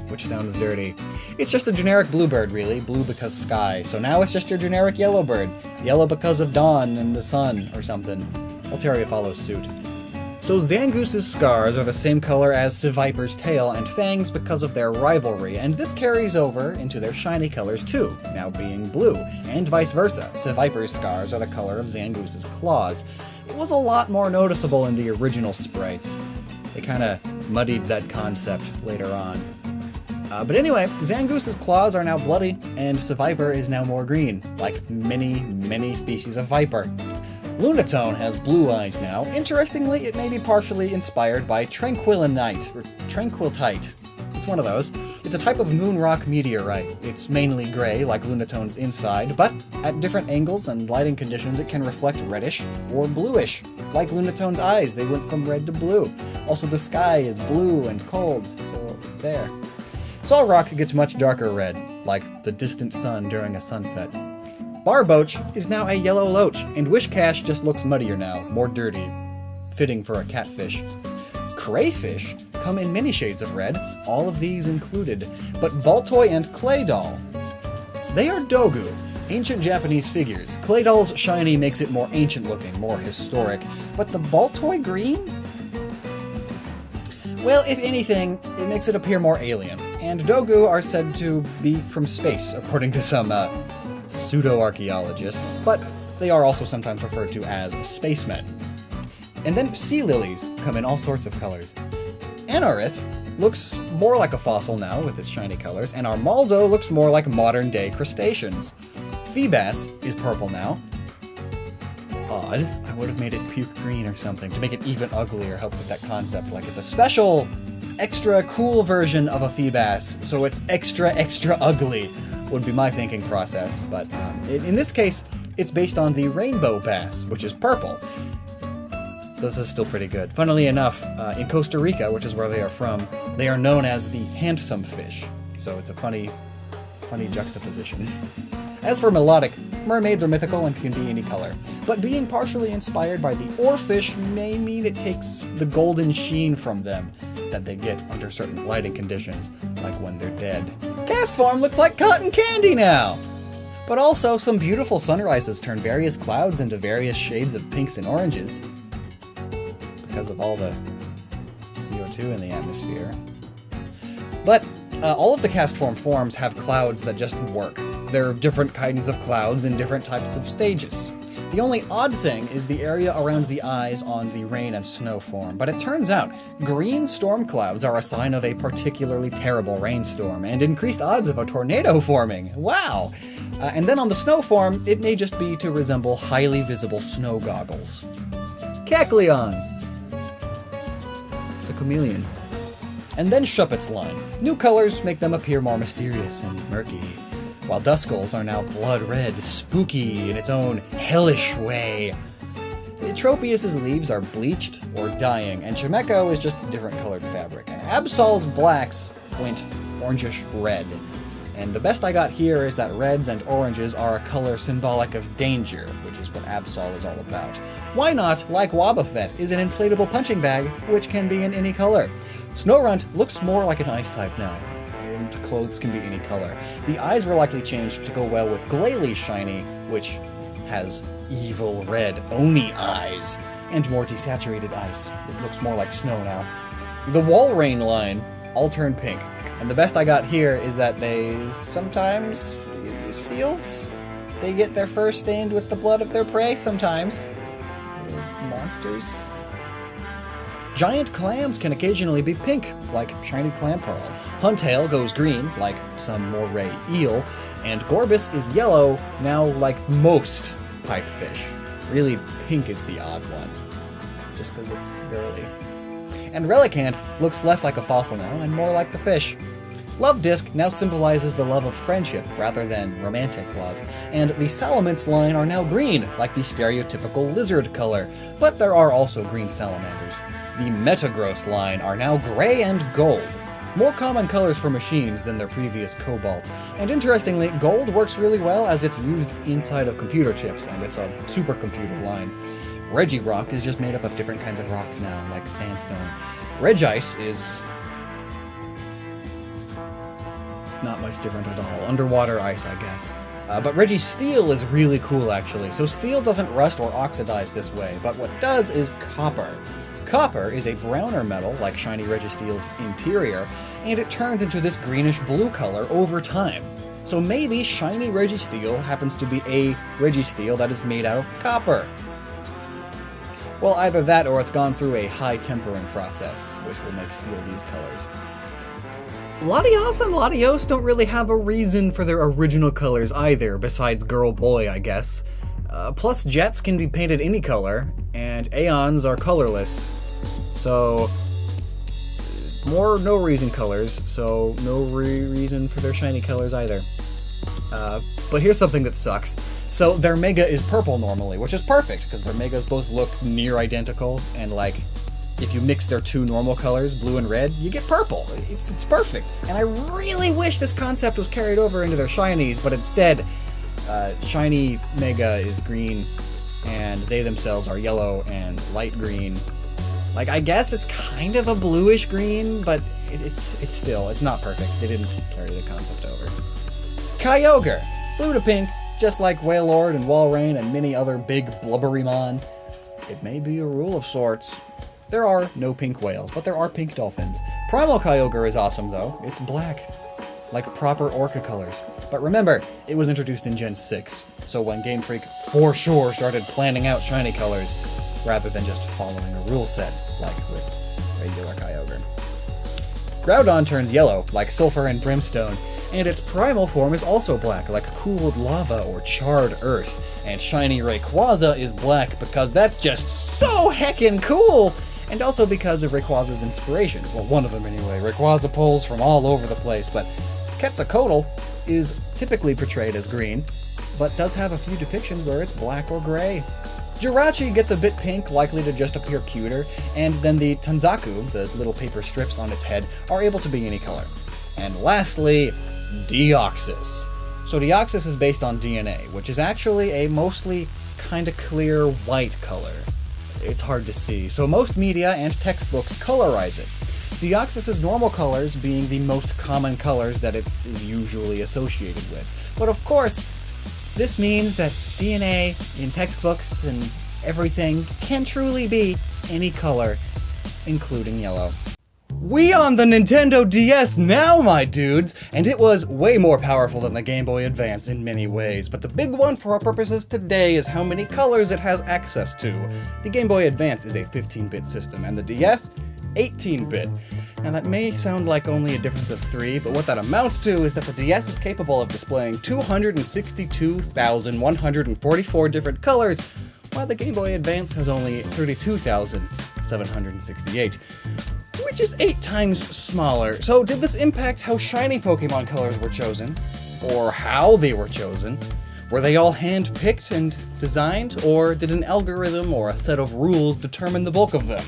which sounds dirty. It's just a generic bluebird, really. Blue because sky. So now it's just your generic yellowbird. Yellow because of dawn and the sun or something. Altaria follows suit. So Zangoose's scars are the same color as Seviper's tail and fangs because of their rivalry, and this carries over into their shiny colors too, now being blue, and vice versa. Seviper's scars are the color of Zangoose's claws. It was a lot more noticeable in the original sprites. They kinda muddied that concept later on. But anyway, Zangoose's claws are now bloody, and Seviper is now more green, like many, many species of viper. Lunatone has blue eyes now. Interestingly, it may be partially inspired by Tranquillinite, or Tranquiltite. It's one of those. It's a type of moon rock meteorite. It's mainly gray, like Lunatone's inside, but at different angles and lighting conditions, it can reflect reddish or bluish. Like Lunatone's eyes, they went from red to blue. Also, the sky is blue and cold, so there. Solrock gets much darker red, like the distant sun during a sunset. Barboach is now a yellow loach, and Wishcash just looks muddier now, more dirty. Fitting for a catfish. Crayfish come in many shades of red, all of these included, but Baltoy and Claydol, they are Dogu, ancient Japanese figures. Claydol's shiny makes it more ancient looking, more historic, but the Baltoy green? Well, if anything, it makes it appear more alien, and Dogu are said to be from space, according to some, pseudo-archaeologists, but they are also sometimes referred to as spacemen. And then sea lilies come in all sorts of colors. Anorith looks more like a fossil now with its shiny colors, and Armaldo looks more like modern-day crustaceans. Feebas is purple now. Odd. I would have made it puke green or something to make it even uglier, help with that concept. Like it's a special, extra cool version of a Feebas, so it's extra, extra ugly. Would be my thinking process, but in this case, It's based on the rainbow bass, which is purple. This is still pretty good. Funnily enough, in Costa Rica, which is where they are from, they are known as the handsome fish. So it's a funny juxtaposition. As for melodic, mermaids are mythical and can be any color, but being partially inspired by the oarfish may mean it takes the golden sheen from them that they get under certain lighting conditions, like when they're dead. Cast form looks like cotton candy now! But also, some beautiful sunrises turn various clouds into various shades of pinks and oranges because of all the CO2 in the atmosphere. But all of the cast form forms have clouds that just work. There are different kinds of clouds in different types of stages. The only odd thing is the area around the eyes on the rain and snow form, but it turns out green storm clouds are a sign of a particularly terrible rainstorm and increased odds of a tornado forming. Wow! And then on the snow form, it may just be to resemble highly visible snow goggles. Kecleon! It's a chameleon. And then Shuppet's line. New colors make them appear more mysterious and murky, while Duskulls are now blood red, spooky in its own hellish way. Tropius's leaves are bleached or dying, and Chimecho is just different colored fabric, and Absol's blacks went orangish red. And the best I got here is that reds and oranges are a color symbolic of danger, which is what Absol is all about. Why not, like Wobbuffet, is an inflatable punching bag, which can be in any color. Snorunt looks more like an ice type now, and clothes can be any color. The eyes were likely changed to go well with Glalie Shiny, which has evil red Oni eyes, and more desaturated ice. It looks more like snow now. The Walrein line all turn pink, and the best I got here is that they sometimes, seals, they get their fur stained with the blood of their prey sometimes. Monsters. Giant clams can occasionally be pink, like shiny clam pearl. Huntail goes green, like some moray eel, and Gorbis is yellow, now like most pipefish. Really, pink is the odd one. It's just because it's girly. And Relicanth looks less like a fossil now, and more like the fish. Love Disc now symbolizes the love of friendship rather than romantic love, and the Salamence line are now green, like the stereotypical lizard color, but there are also green salamanders. The Metagross line are now gray and gold, more common colors for machines than their previous cobalt. And interestingly, gold works really well as it's used inside of computer chips, and it's a supercomputer line. Regirock is just made up of different kinds of rocks now, like sandstone. Regice is not much different at all. Underwater ice, I guess. But Registeel is really cool, actually. So steel doesn't rust or oxidize this way, but what does is copper. Copper is a browner metal, like shiny Registeel's interior, and it turns into this greenish-blue color over time. So maybe shiny Registeel happens to be a Registeel that is made out of copper. Well, either that or it's gone through a high tempering process, which will make steel these colors. Latios and Latios don't really have a reason for their original colors either, besides girl-boy, I guess. Plus, Jets can be painted any color, and Aeons are colorless. So, more no-reason colors, so no reason for their shiny colors either. But here's something that sucks. So, their Mega is purple normally, which is perfect, because their Megas both look near identical, and like, if you mix their two normal colors, blue and red, you get purple. It's perfect. And I really wish this concept was carried over into their shinies, but instead, shiny Mega is green, and they themselves are yellow and light green. Like, I guess it's kind of a bluish green, but it's not perfect. They didn't carry the concept over. Kyogre, blue to pink, just like Wailord and Walrein and many other big blubbery mon. It may be a rule of sorts. There are no pink whales, but there are pink dolphins. Primal Kyogre is awesome though. It's black, like proper Orca colors. But remember, it was introduced in Gen 6, so when Game Freak for sure started planning out shiny colors, rather than just following a rule set, like with regular Kyogre. Groudon turns yellow, like Sulfur and Brimstone, and its primal form is also black, like cooled lava or charred earth. And shiny Rayquaza is black because that's just so heckin' cool! And also because of Rayquaza's inspiration. Well, one of them anyway. Rayquaza pulls from all over the place, but Quetzalcoatl is typically portrayed as green, but does have a few depictions where it's black or gray. Jirachi gets a bit pink, likely to just appear cuter, and then the Tanzaku, the little paper strips on its head, are able to be any color. And lastly, Deoxys. So Deoxys is based on DNA, which is actually a mostly kinda clear white color. It's hard to see, so most media and textbooks colorize it. Deoxys' normal colors being the most common colors that it is usually associated with. But of course, this means that DNA in textbooks and everything can truly be any color, including yellow. We on the Nintendo DS now, my dudes! And it was way more powerful than the Game Boy Advance in many ways, but the big one for our purposes today is how many colors it has access to. The Game Boy Advance is a 15-bit system, and the DS, 18-bit. Now that may sound like only a difference of 3, but what that amounts to is that the DS is capable of displaying 262,144 different colors, while the Game Boy Advance has only 32,768. Which is 8 times smaller. So did this impact how shiny Pokemon colors were chosen? Or how they were chosen? Were they all hand-picked and designed, or did an algorithm or a set of rules determine the bulk of them?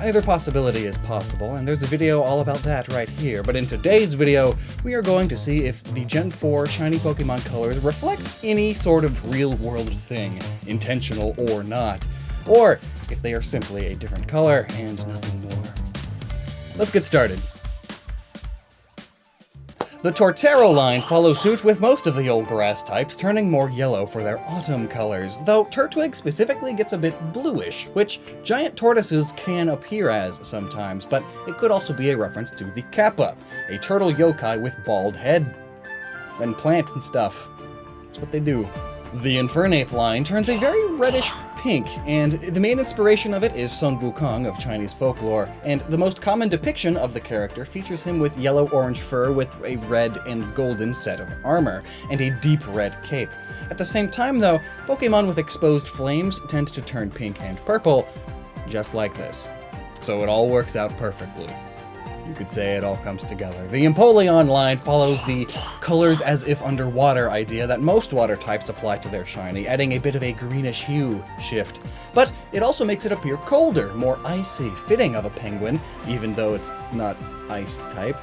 Either possibility is possible, and there's a video all about that right here, but in today's video, we are going to see if the Gen 4 shiny Pokemon colors reflect any sort of real-world thing, intentional or not, or if they are simply a different color and nothing more. Let's get started. The Torterra line follows suit with most of the old grass types, turning more yellow for their autumn colors, though Turtwig specifically gets a bit bluish, which giant tortoises can appear as sometimes, but it could also be a reference to the Kappa, a turtle yokai with bald head. And plant and stuff. That's what they do. The Infernape line turns a very reddish pink, and the main inspiration of it is Sun Wukong of Chinese folklore, and the most common depiction of the character features him with yellow-orange fur with a red and golden set of armor, and a deep red cape. At the same time though, Pokemon with exposed flames tend to turn pink and purple, just like this. So it all works out perfectly. You could say it all comes together. The Empoleon line follows the colors as if underwater idea that most water types apply to their shiny, adding a bit of a greenish hue shift. But it also makes it appear colder, more icy, fitting of a penguin, even though it's not ice type.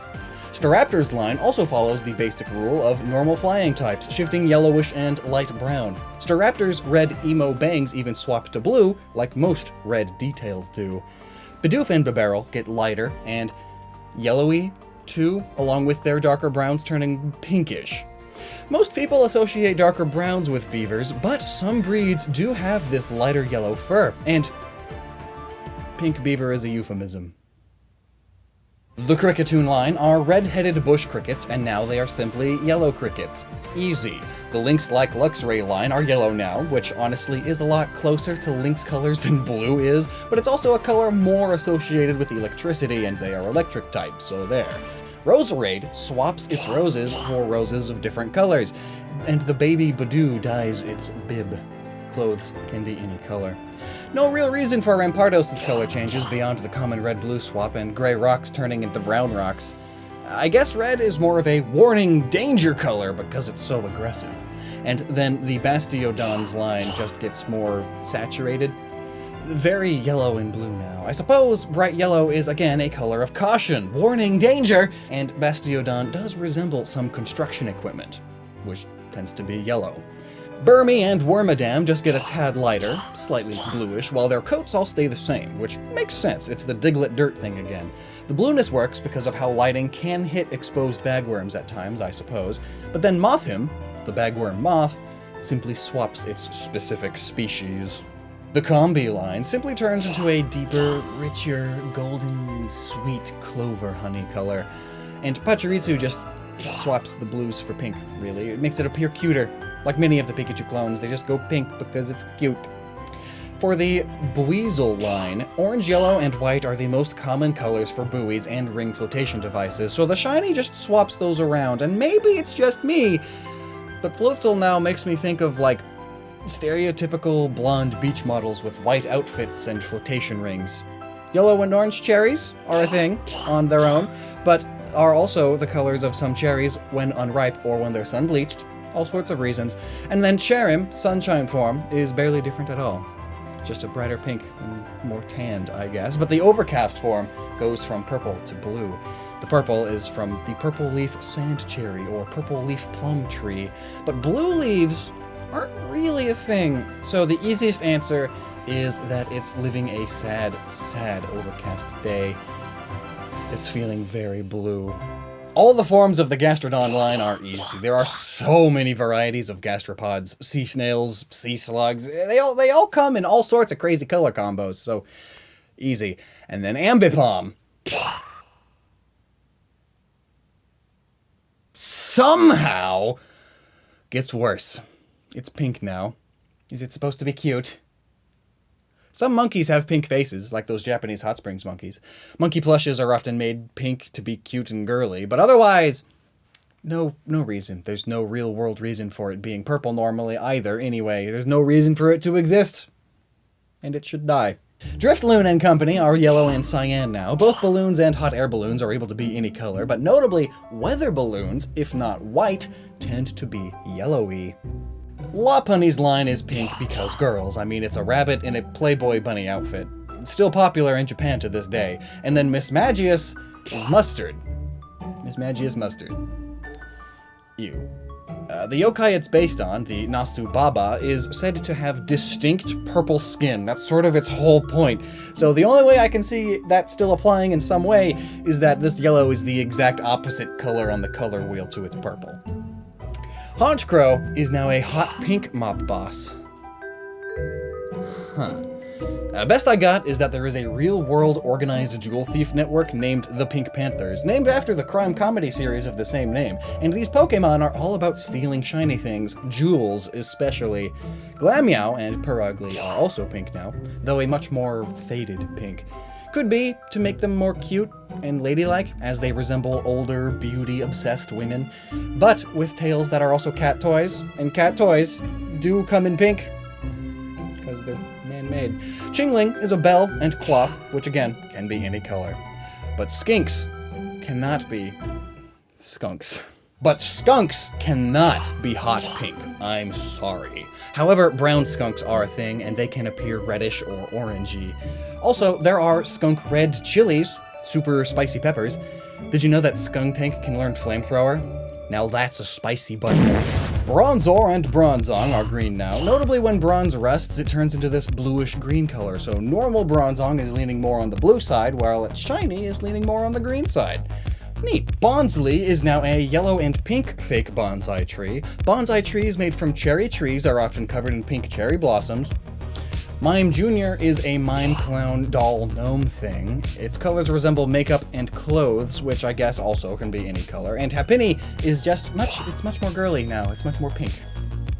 Staraptor's line also follows the basic rule of normal flying types, shifting yellowish and light brown. Staraptor's red emo bangs even swap to blue, like most red details do. Bidoof and Bibarel get lighter and yellowy, too, along with their darker browns turning pinkish. Most people associate darker browns with beavers, but some breeds do have this lighter yellow fur, and pink beaver is a euphemism. The Cricketune line are red-headed bush crickets, and now they are simply yellow crickets. Easy. The Lynx-like Luxray line are yellow now, which honestly is a lot closer to Lynx colors than blue is, but it's also a color more associated with electricity, and they are electric type, so there. Roserade swaps its roses for roses of different colors, and the baby Badoo dyes its bib. Clothes can be any color. No real reason for Rampardos' color changes beyond the common red-blue swap and gray rocks turning into brown rocks. I guess red is more of a warning danger color because it's so aggressive. And then the Bastiodon's line just gets more saturated. Very yellow and blue now. I suppose bright yellow is again a color of caution, warning danger, and Bastiodon does resemble some construction equipment, which tends to be yellow. Burmy and Wormadam just get a tad lighter, slightly bluish, while their coats all stay the same, which makes sense, it's the Diglett dirt thing again. The blueness works because of how lighting can hit exposed bagworms at times, I suppose, but then Mothim, the bagworm moth, simply swaps its specific species. The Combi line simply turns into a deeper, richer, golden, sweet clover honey color, and Pachirisu just swaps the blues for pink, really. It makes it appear cuter. Like many of the Pikachu clones, they just go pink because it's cute. For the Buizel line, orange, yellow, and white are the most common colors for buoys and ring flotation devices, so the shiny just swaps those around, and maybe it's just me, but Floatzel now makes me think of, like, stereotypical blonde beach models with white outfits and flotation rings. Yellow and orange cherries are a thing on their own, but are also the colors of some cherries when unripe or when they're sun-bleached. all sorts of reasons. And then Cherim, Sunshine form, is barely different at all. Just a brighter pink and more tanned, I guess. But the Overcast form goes from purple to blue. The purple is from the purple leaf sand cherry or purple leaf plum tree. But blue leaves aren't really a thing. So the easiest answer is that it's living a sad, sad overcast day. It's feeling very blue. All the forms of the Gastrodon line are easy. There are so many varieties of gastropods, sea snails, sea slugs. They all come in all sorts of crazy color combos, so easy. And then Ambipom. Somehow gets worse. It's pink now. Is it supposed to be cute? Some monkeys have pink faces, like those Japanese hot springs monkeys. Monkey plushes are often made pink to be cute and girly, but otherwise, no reason. There's no real world reason for it being purple normally either, anyway. There's no reason for it to exist. And it should die. Driftloon and company are yellow and cyan now. Both balloons and hot air balloons are able to be any color, but notably, weather balloons, if not white, tend to be yellowy. Lopunny's line is pink because girls. I mean, it's a rabbit in a Playboy bunny outfit. It's still popular in Japan to this day. And then Miss Magius is mustard. Miss Magius mustard. Ew. The yokai it's based on, the Nasu Baba, is said to have distinct purple skin. That's sort of its whole point. So the only way I can see that still applying in some way is that this yellow is the exact opposite color on the color wheel to its purple. Honchcrow is now a hot pink mob boss. Huh. Best I got is that there is a real-world organized jewel thief network named the Pink Panthers, named after the crime comedy series of the same name, and these Pokemon are all about stealing shiny things, jewels especially. Glameow and Purugly are also pink now, though a much more faded pink. Could be to make them more cute and ladylike, as they resemble older, beauty-obsessed women, but with tails that are also cat toys, and cat toys do come in pink, because they're man-made. Chingling is a bell and cloth, which again, can be any color. But skinks cannot be skunks. But skunks cannot be hot pink. I'm sorry. However, brown skunks are a thing, and they can appear reddish or orangey. Also, there are skunk red chilies, super spicy peppers. Did you know that Skuntank can learn Flamethrower? Now that's a spicy button. Bronzor and Bronzong are green now. Notably, when bronze rusts, it turns into this bluish-green color, so normal Bronzong is leaning more on the blue side, while its shiny is leaning more on the green side. Neat. Bonsley is now a yellow and pink fake bonsai tree. Bonsai trees made from cherry trees are often covered in pink cherry blossoms. Mime Jr. is a mime clown doll gnome thing. Its colors resemble makeup and clothes, which I guess also can be any color. And Happiny is just it's much more girly now. It's much more pink.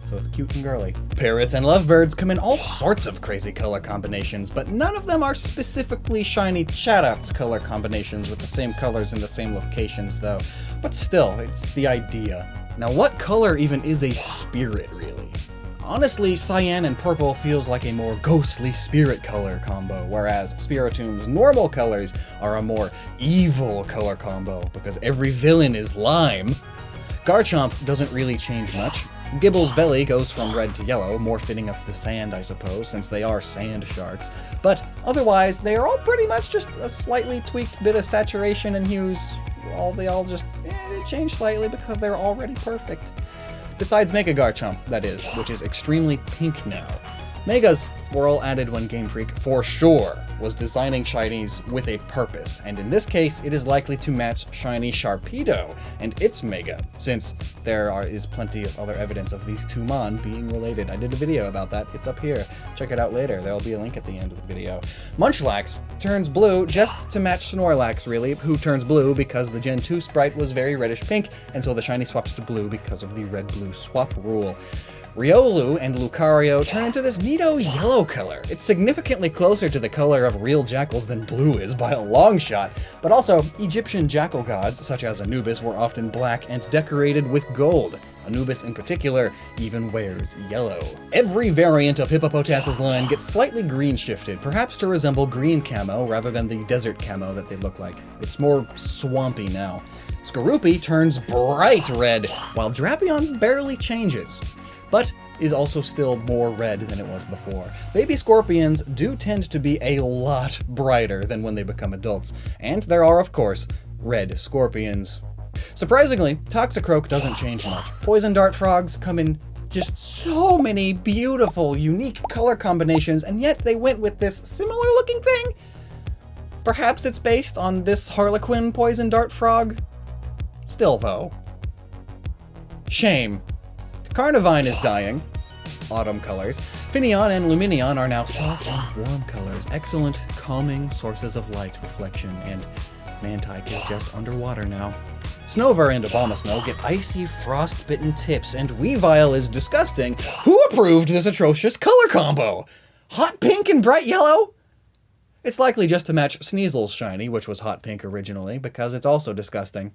So it's cute and girly. Parrots and lovebirds come in all sorts of crazy color combinations, but none of them are specifically shiny Chatot color combinations with the same colors in the same locations though. But still, it's the idea. Now what color even is a spirit really? Honestly, cyan and purple feels like a more ghostly spirit color combo, whereas Spiritom's normal colors are a more evil color combo, because every villain is lime. Garchomp doesn't really change much. Gibble's belly goes from red to yellow, more fitting of the sand, I suppose, since they are sand sharks. But otherwise, they are all pretty much just a slightly tweaked bit of saturation and hues. They all just change slightly because they're already perfect. Besides Mega Garchomp, that is, which is extremely pink now. Megas were all added when Game Freak, for sure, was designing shinies with a purpose, and in this case, it is likely to match shiny Sharpedo and its Mega, since there is plenty of other evidence of these two Mon being related. I did a video about that, it's up here. Check it out later, there'll be a link at the end of the video. Munchlax turns blue just to match Snorlax, really, who turns blue because the Gen 2 sprite was very reddish-pink, and so the shiny swaps to blue because of the red-blue swap rule. Riolu and Lucario turn into this neato yellow color. It's significantly closer to the color of real jackals than blue is by a long shot, but also Egyptian jackal gods such as Anubis were often black and decorated with gold. Anubis in particular even wears yellow. Every variant of Hippopotas's line gets slightly green shifted, perhaps to resemble green camo rather than the desert camo that they look like. It's more swampy now. Skorupi turns bright red, while Drapion barely changes, but is also still more red than it was before. Baby scorpions do tend to be a lot brighter than when they become adults, and there are, of course, red scorpions. Surprisingly, Toxicroak doesn't change much. Poison dart frogs come in just so many beautiful, unique color combinations, and yet they went with this similar looking thing? Perhaps it's based on this Harlequin poison dart frog? Still though. Shame. Carnivine is dying. Autumn colors. Finneon and Luminion are now soft and warm colors. Excellent, calming sources of light reflection, and Mantike is just underwater now. Snover and Abomasnow get icy, frost-bitten tips, and Weavile is disgusting. Who approved this atrocious color combo? Hot pink and bright yellow? It's likely just to match Sneasel's shiny, which was hot pink originally, because it's also disgusting.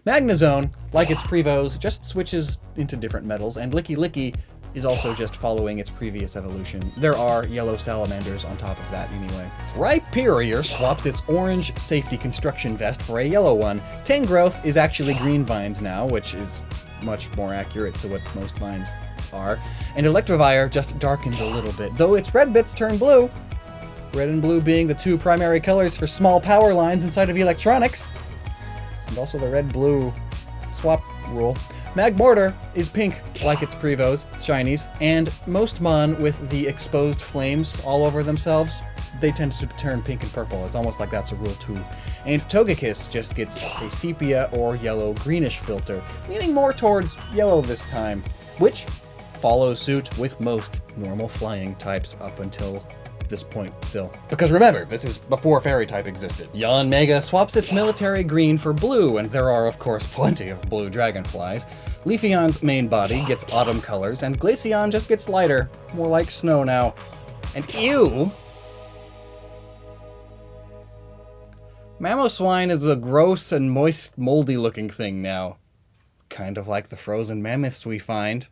Magnezone, like its Prevos, just switches into different metals, and Licky Licky is also just following its previous evolution. There are yellow salamanders on top of that anyway. Rhyperior swaps its orange safety construction vest for a yellow one. Tangrowth is actually green vines now, which is much more accurate to what most vines are. And Electivire just darkens a little bit, though its red bits turn blue. Red and blue being the two primary colors for small power lines inside of electronics. And also the red-blue swap rule. Magmortar is pink, like its Prevos, shinies, and most Mon with the exposed flames all over themselves, they tend to turn pink and purple. It's almost like that's a rule too. And Togekiss just gets a sepia or yellow-greenish filter, leaning more towards yellow this time, which follows suit with most normal flying types up until this point still. Because remember, this is before fairy type existed. Yanmega swaps its military green for blue, and there are of course plenty of blue dragonflies. Leafeon's main body gets autumn colors, and Glaceon just gets lighter, more like snow now. And ew! Mamoswine is a gross and moist, moldy looking thing now. Kind of like the frozen mammoths we find.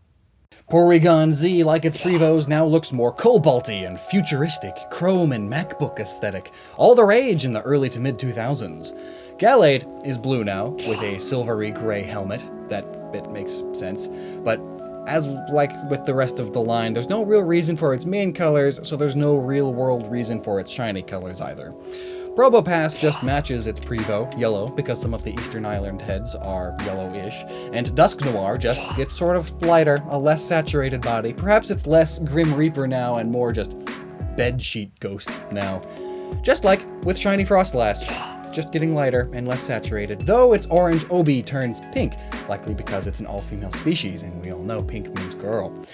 Porygon Z, like its Prevos, now looks more cobalty and futuristic, chrome and MacBook aesthetic, all the rage in the early to mid-2000s. Gallade is blue now, with a silvery gray helmet. That bit makes sense, but as like with the rest of the line, there's no real reason for its main colors, so there's no real-world reason for its shiny colors either. Probopass just matches its Prevo, yellow, because some of the Eastern Island heads are yellowish, and Dusknoir just gets sort of lighter, a less saturated body. Perhaps it's less Grim Reaper now and more just bedsheet ghost now. Just like with Shiny Frostlass, it's just getting lighter and less saturated, though its orange Obi turns pink, likely because it's an all-female species, and we all know pink means girl.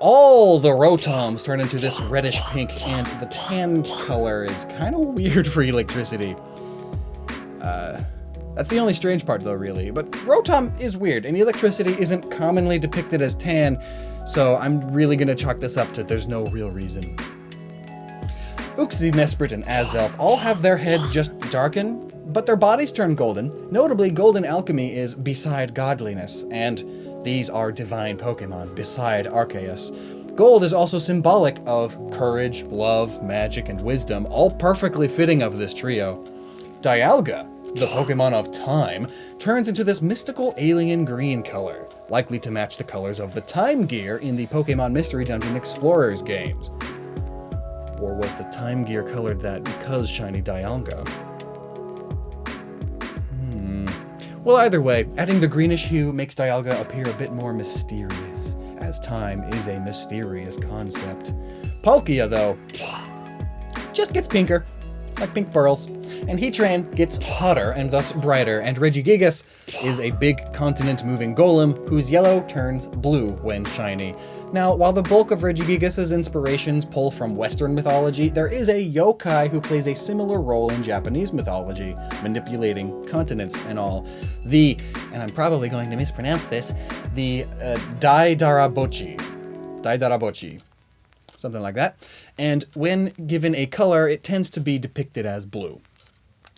All the Rotoms turn into this reddish pink, and the tan color is kind of weird for electricity. That's the only strange part though, really. But Rotom is weird, and electricity isn't commonly depicted as tan, so I'm really gonna chalk this up to there's no real reason. Uxie, Mesprit, and Azelf all have their heads just darken, but their bodies turn golden. Notably, golden alchemy is beside godliness, and these are divine Pokemon beside Arceus. Gold is also symbolic of courage, love, magic, and wisdom, all perfectly fitting of this trio. Dialga, the Pokemon of time, turns into this mystical alien green color, likely to match the colors of the Time Gear in the Pokemon Mystery Dungeon Explorers games. Or was the Time Gear colored that because shiny Dialga? Well, either way, adding the greenish hue makes Dialga appear a bit more mysterious, as time is a mysterious concept. Palkia, though, just gets pinker, like pink pearls, and Heatran gets hotter and thus brighter, and Regigigas is a big continent-moving golem whose yellow turns blue when shiny. Now, while the bulk of Regigigas' inspirations pull from Western mythology, there is a yokai who plays a similar role in Japanese mythology, manipulating continents and all. And I'm probably going to mispronounce this, the Daidarabochi. Something like that. And when given a color, it tends to be depicted as blue.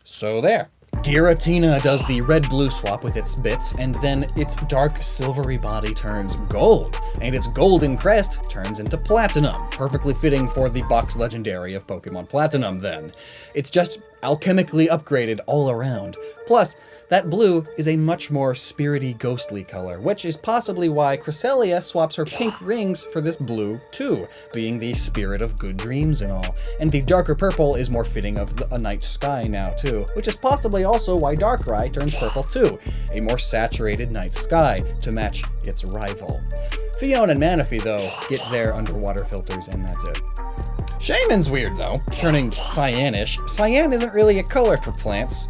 So there. Giratina does the red-blue swap with its bits, and then its dark silvery body turns gold, and its golden crest turns into platinum, perfectly fitting for the box legendary of Pokemon Platinum then. It's just alchemically upgraded all around. Plus, that blue is a much more spirity, ghostly color, which is possibly why Cresselia swaps her pink rings for this blue too, being the spirit of good dreams and all. And the darker purple is more fitting of a night sky now too, which is possibly also why Darkrai turns purple too, a more saturated night sky to match its rival. Fiona and Manaphy, though, get their underwater filters and that's it. Shaman's weird though, turning cyanish. Cyan isn't really a color for plants.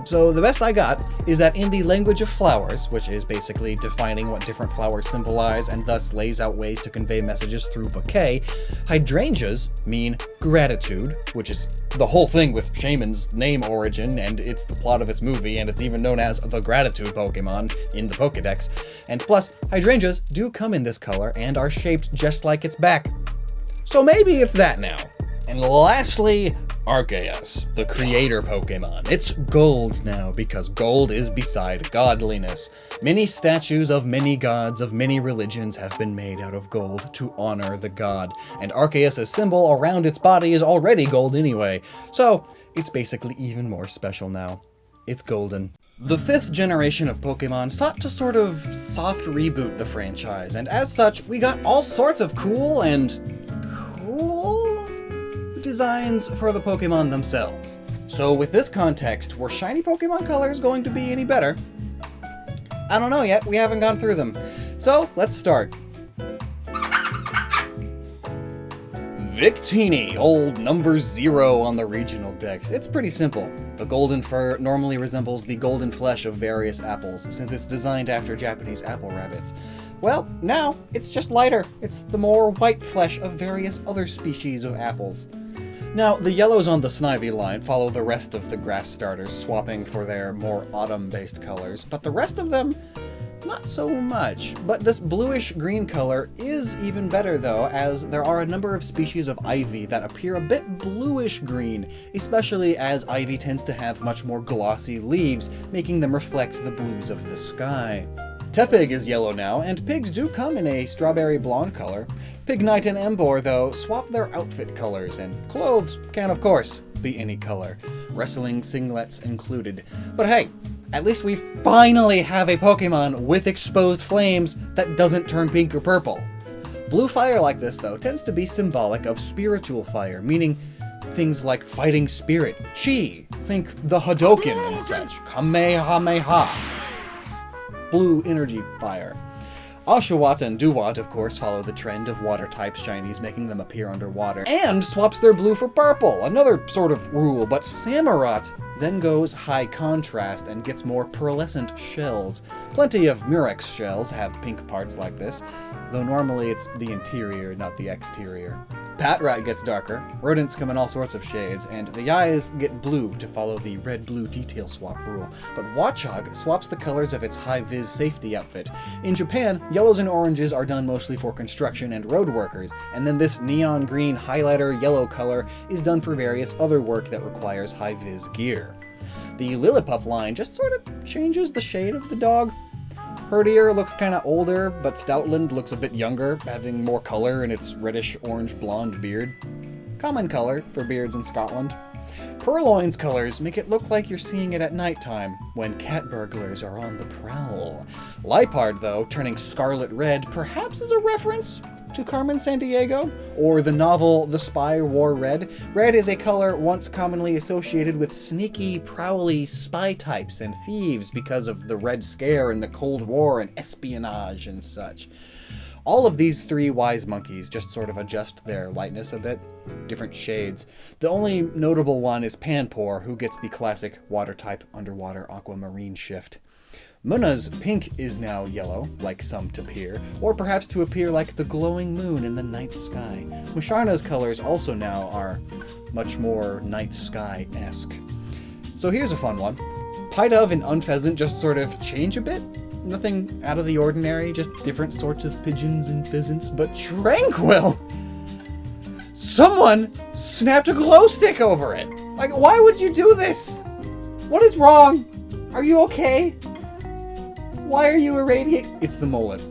So the best I got is that in the language of flowers, which is basically defining what different flowers symbolize and thus lays out ways to convey messages through bouquet, hydrangeas mean gratitude, which is the whole thing with Shaman's name origin, and it's the plot of its movie, and it's even known as the Gratitude Pokemon in the Pokedex. And plus, hydrangeas do come in this color and are shaped just like its back. So maybe it's that now. And lastly, Arceus, the creator Pokemon. It's gold now, because gold is beside godliness. Many statues of many gods of many religions have been made out of gold to honor the god, and Arceus' symbol around its body is already gold anyway, so it's basically even more special now. It's golden. The 5th generation of Pokemon sought to sort of soft reboot the franchise, and as such, we got all sorts of cool designs for the Pokemon themselves. So with this context, were shiny Pokemon colors going to be any better? I don't know yet, we haven't gone through them. So let's start. Victini, old number 0 on the regional decks. It's pretty simple. The golden fur normally resembles the golden flesh of various apples, since it's designed after Japanese apple rabbits. Well, now it's just lighter. It's the more white flesh of various other species of apples. Now, the yellows on the Snivy line follow the rest of the grass starters, swapping for their more autumn-based colors, but the rest of them, not so much. But this bluish-green color is even better though, as there are a number of species of ivy that appear a bit bluish-green, especially as ivy tends to have much more glossy leaves, making them reflect the blues of the sky. Tepig is yellow now, and pigs do come in a strawberry blonde color. Pignite and Embor, though, swap their outfit colors, and clothes can, of course, be any color, wrestling singlets included. But hey, at least we finally have a Pokemon with exposed flames that doesn't turn pink or purple. Blue fire like this, though, tends to be symbolic of spiritual fire, meaning things like fighting spirit, chi, think the Hadoken and such, Kamehameha. Blue energy fire. Oshawott and Duwat, of course, follow the trend of water-type shinies, making them appear underwater, and swaps their blue for purple, another sort of rule, but Samurott then goes high contrast and gets more pearlescent shells. Plenty of Murex shells have pink parts like this, though normally it's the interior, not the exterior. Patrat gets darker, rodents come in all sorts of shades, and the eyes get blue to follow the red-blue detail swap rule. But Watchog swaps the colors of its high-vis safety outfit. In Japan, yellows and oranges are done mostly for construction and road workers, and then this neon green highlighter yellow color is done for various other work that requires high-vis gear. The Lillipup line just sort of changes the shade of the dog. Herdier looks kinda older, but Stoutland looks a bit younger, having more color in its reddish-orange blonde beard. Common color for beards in Scotland. Purloin's colors make it look like you're seeing it at nighttime, when cat burglars are on the prowl. Liepard, though, turning scarlet red, perhaps is a reference to Carmen Sandiego, or the novel The Spy Wore Red. Red is a color once commonly associated with sneaky, prowly spy types and thieves because of the Red Scare and the Cold War and espionage and such. All of these 3 wise monkeys just sort of adjust their lightness a bit, different shades. The only notable one is Panpour, who gets the classic water-type underwater aquamarine shift. Muna's pink is now yellow, like some Tapir, or perhaps to appear like the glowing moon in the night sky. Musharna's colors also now are much more night sky-esque. So here's a fun one. Pidove and Unpheasant just sort of change a bit. Nothing out of the ordinary, just different sorts of pigeons and pheasants, but Tranquil! Someone snapped a glow stick over it! Like, why would you do this? What is wrong? Are you okay? Why are you irradiating? It's the mullet.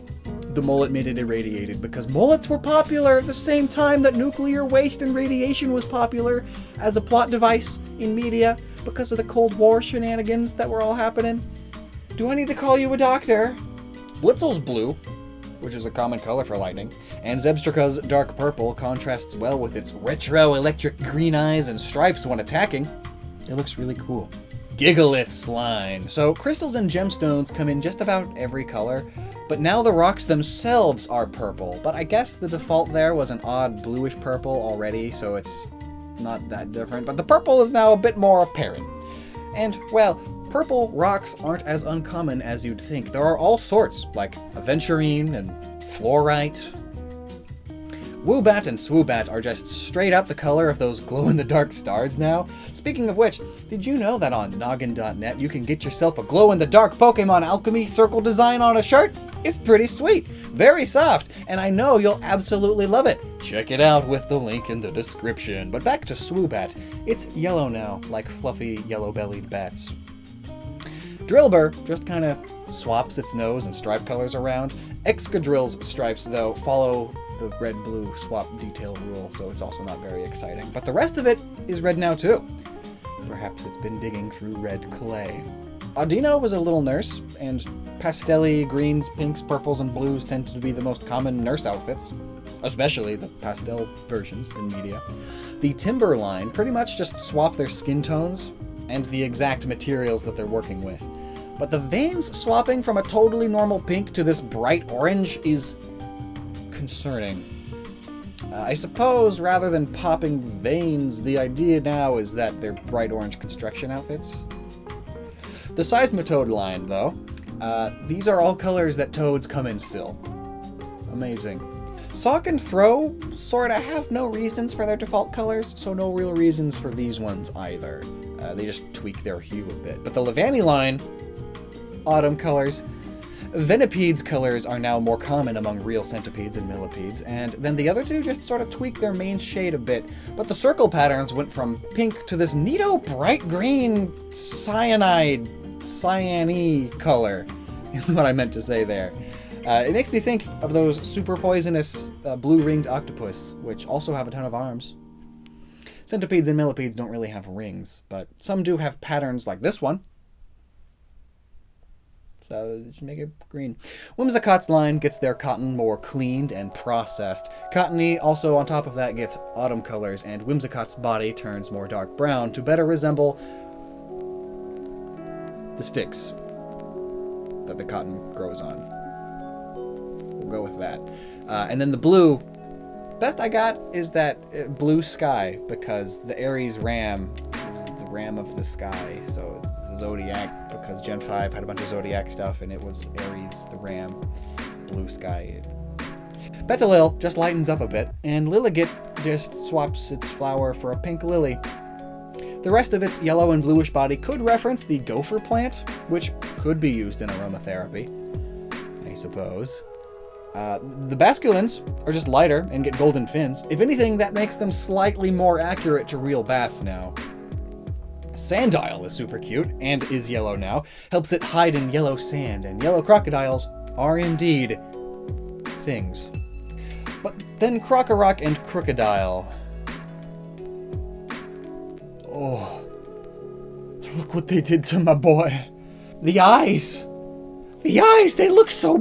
the mullet made it irradiated, because mullets were popular at the same time that nuclear waste and radiation was popular as a plot device in media because of the Cold War shenanigans that were all happening. Do I need to call you a doctor? Blitzel's blue, which is a common color for lightning, and Zebstrika's dark purple contrasts well with its retro electric green eyes and stripes when attacking. It looks really cool. Gigalith's line. So crystals and gemstones come in just about every color, but now the rocks themselves are purple. But I guess the default there was an odd bluish purple already, so it's not that different. But the purple is now a bit more apparent. And, well, purple rocks aren't as uncommon as you'd think. There are all sorts, like aventurine and fluorite. Woobat and Swoobat are just straight up the color of those glow-in-the-dark stars now. Speaking of which, did you know that on Noggin.net you can get yourself a glow-in-the-dark Pokemon alchemy circle design on a shirt? It's pretty sweet, very soft, and I know you'll absolutely love it. Check it out with the link in the description. But back to Swoobat. It's yellow now, like fluffy yellow-bellied bats. Drillbur just kind of swaps its nose and stripe colors around. Excadrill's stripes, though, follow the red-blue swap detail rule, so it's also not very exciting. But the rest of it is red now, too. Perhaps it's been digging through red clay. Audino was a little nurse, and pastel-y greens, pinks, purples, and blues tend to be the most common nurse outfits, especially the pastel versions in media. The Timber line pretty much just swap their skin tones and the exact materials that they're working with. But the veins swapping from a totally normal pink to this bright orange is concerning. I suppose rather than popping veins, the idea now is that they're bright orange construction outfits. The Seismitoad line, though, these are all colors that toads come in still. Amazing. Sock and Throw sorta have no reasons for their default colors, so no real reasons for these ones either. They just tweak their hue a bit. But the Levani line, autumn colors. Venipede's colors are now more common among real centipedes and millipedes, and then the other two just sort of tweak their main shade a bit. But the circle patterns went from pink to this neato bright green cyane color, is what I meant to say there. It makes me think of those super poisonous blue-ringed octopus, which also have a ton of arms. Centipedes and millipedes don't really have rings, but some do have patterns like this one. So just make it green. Whimsicott's line gets their cotton more cleaned and processed. Cottony also on top of that gets autumn colors, and Whimsicott's body turns more dark brown to better resemble the sticks that the cotton grows on. We'll go with that. And then the blue, best I got is that blue sky, because the Aries ram is the ram of the sky, so it's the Zodiac, because Gen 5 had a bunch of Zodiac stuff, and it was Aries, the ram, blue sky. Petalil just lightens up a bit, and Lilligit just swaps its flower for a pink lily. The rest of its yellow and bluish body could reference the gopher plant, which could be used in aromatherapy, I suppose. The Basculins are just lighter and get golden fins. If anything, that makes them slightly more accurate to real bass now. Sandile is super cute, and is yellow now. Helps it hide in yellow sand, and yellow crocodiles are indeed things. But then Crocorock and Crocodile. Oh, look what they did to my boy. The eyes! The eyes, they look so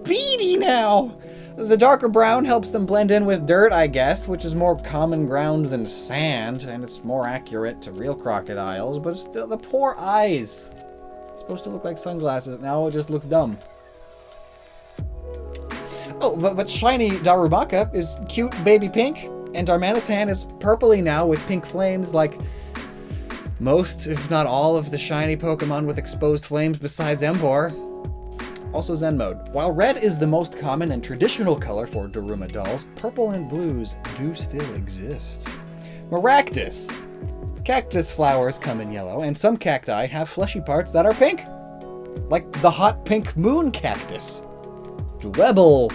beady now! The darker brown helps them blend in with dirt, I guess, which is more common ground than sand, and it's more accurate to real crocodiles, but still, the poor eyes. It's supposed to look like sunglasses, now it just looks dumb. Oh, but shiny Darumaka is cute baby pink, and Darmanitan is purpley now with pink flames like most, if not all, of the shiny Pokemon with exposed flames besides Emboar. Also Zen mode. While red is the most common and traditional color for Daruma dolls, purple and blues do still exist. Maractus. Cactus flowers come in yellow, and some cacti have fleshy parts that are pink. Like the hot pink moon cactus. Dwebble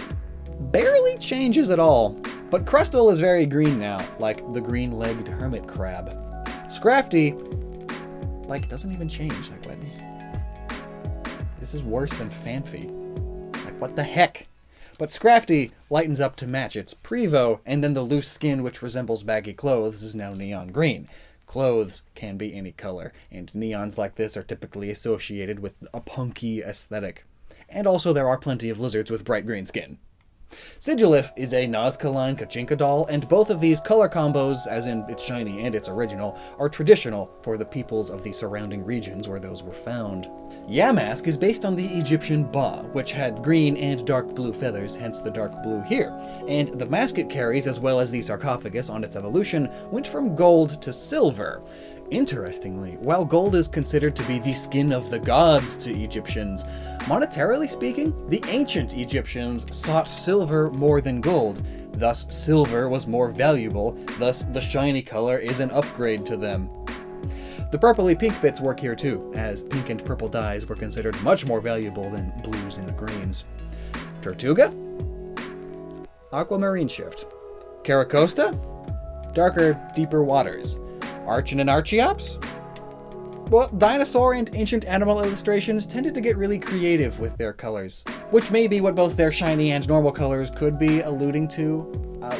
barely changes at all, but Crustle is very green now, like the green-legged hermit crab. Scrafty, like, doesn't even change, like what? This is worse than Fanfi. Like, what the heck? But Scrafty lightens up to match its Prevo, and then the loose skin which resembles baggy clothes is now neon green. Clothes can be any color, and neons like this are typically associated with a punky aesthetic. And also there are plenty of lizards with bright green skin. Sigilif is a Nazcaline Kachinka doll, and both of these color combos, as in its shiny and its original, are traditional for the peoples of the surrounding regions where those were found. Yamask is based on the Egyptian Ba, which had green and dark blue feathers, hence the dark blue here, and the mask it carries, as well as the sarcophagus on its evolution, went from gold to silver. Interestingly, while gold is considered to be the skin of the gods to Egyptians, monetarily speaking, the ancient Egyptians sought silver more than gold. Thus, silver was more valuable, thus the shiny color is an upgrade to them. The purpley pink bits work here too, as pink and purple dyes were considered much more valuable than blues and greens. Tortuga? Aquamarine shift. Caracosta? Darker, deeper waters. Archon and Archeops? Well, dinosaur and ancient animal illustrations tended to get really creative with their colors, which may be what both their shiny and normal colors could be alluding to.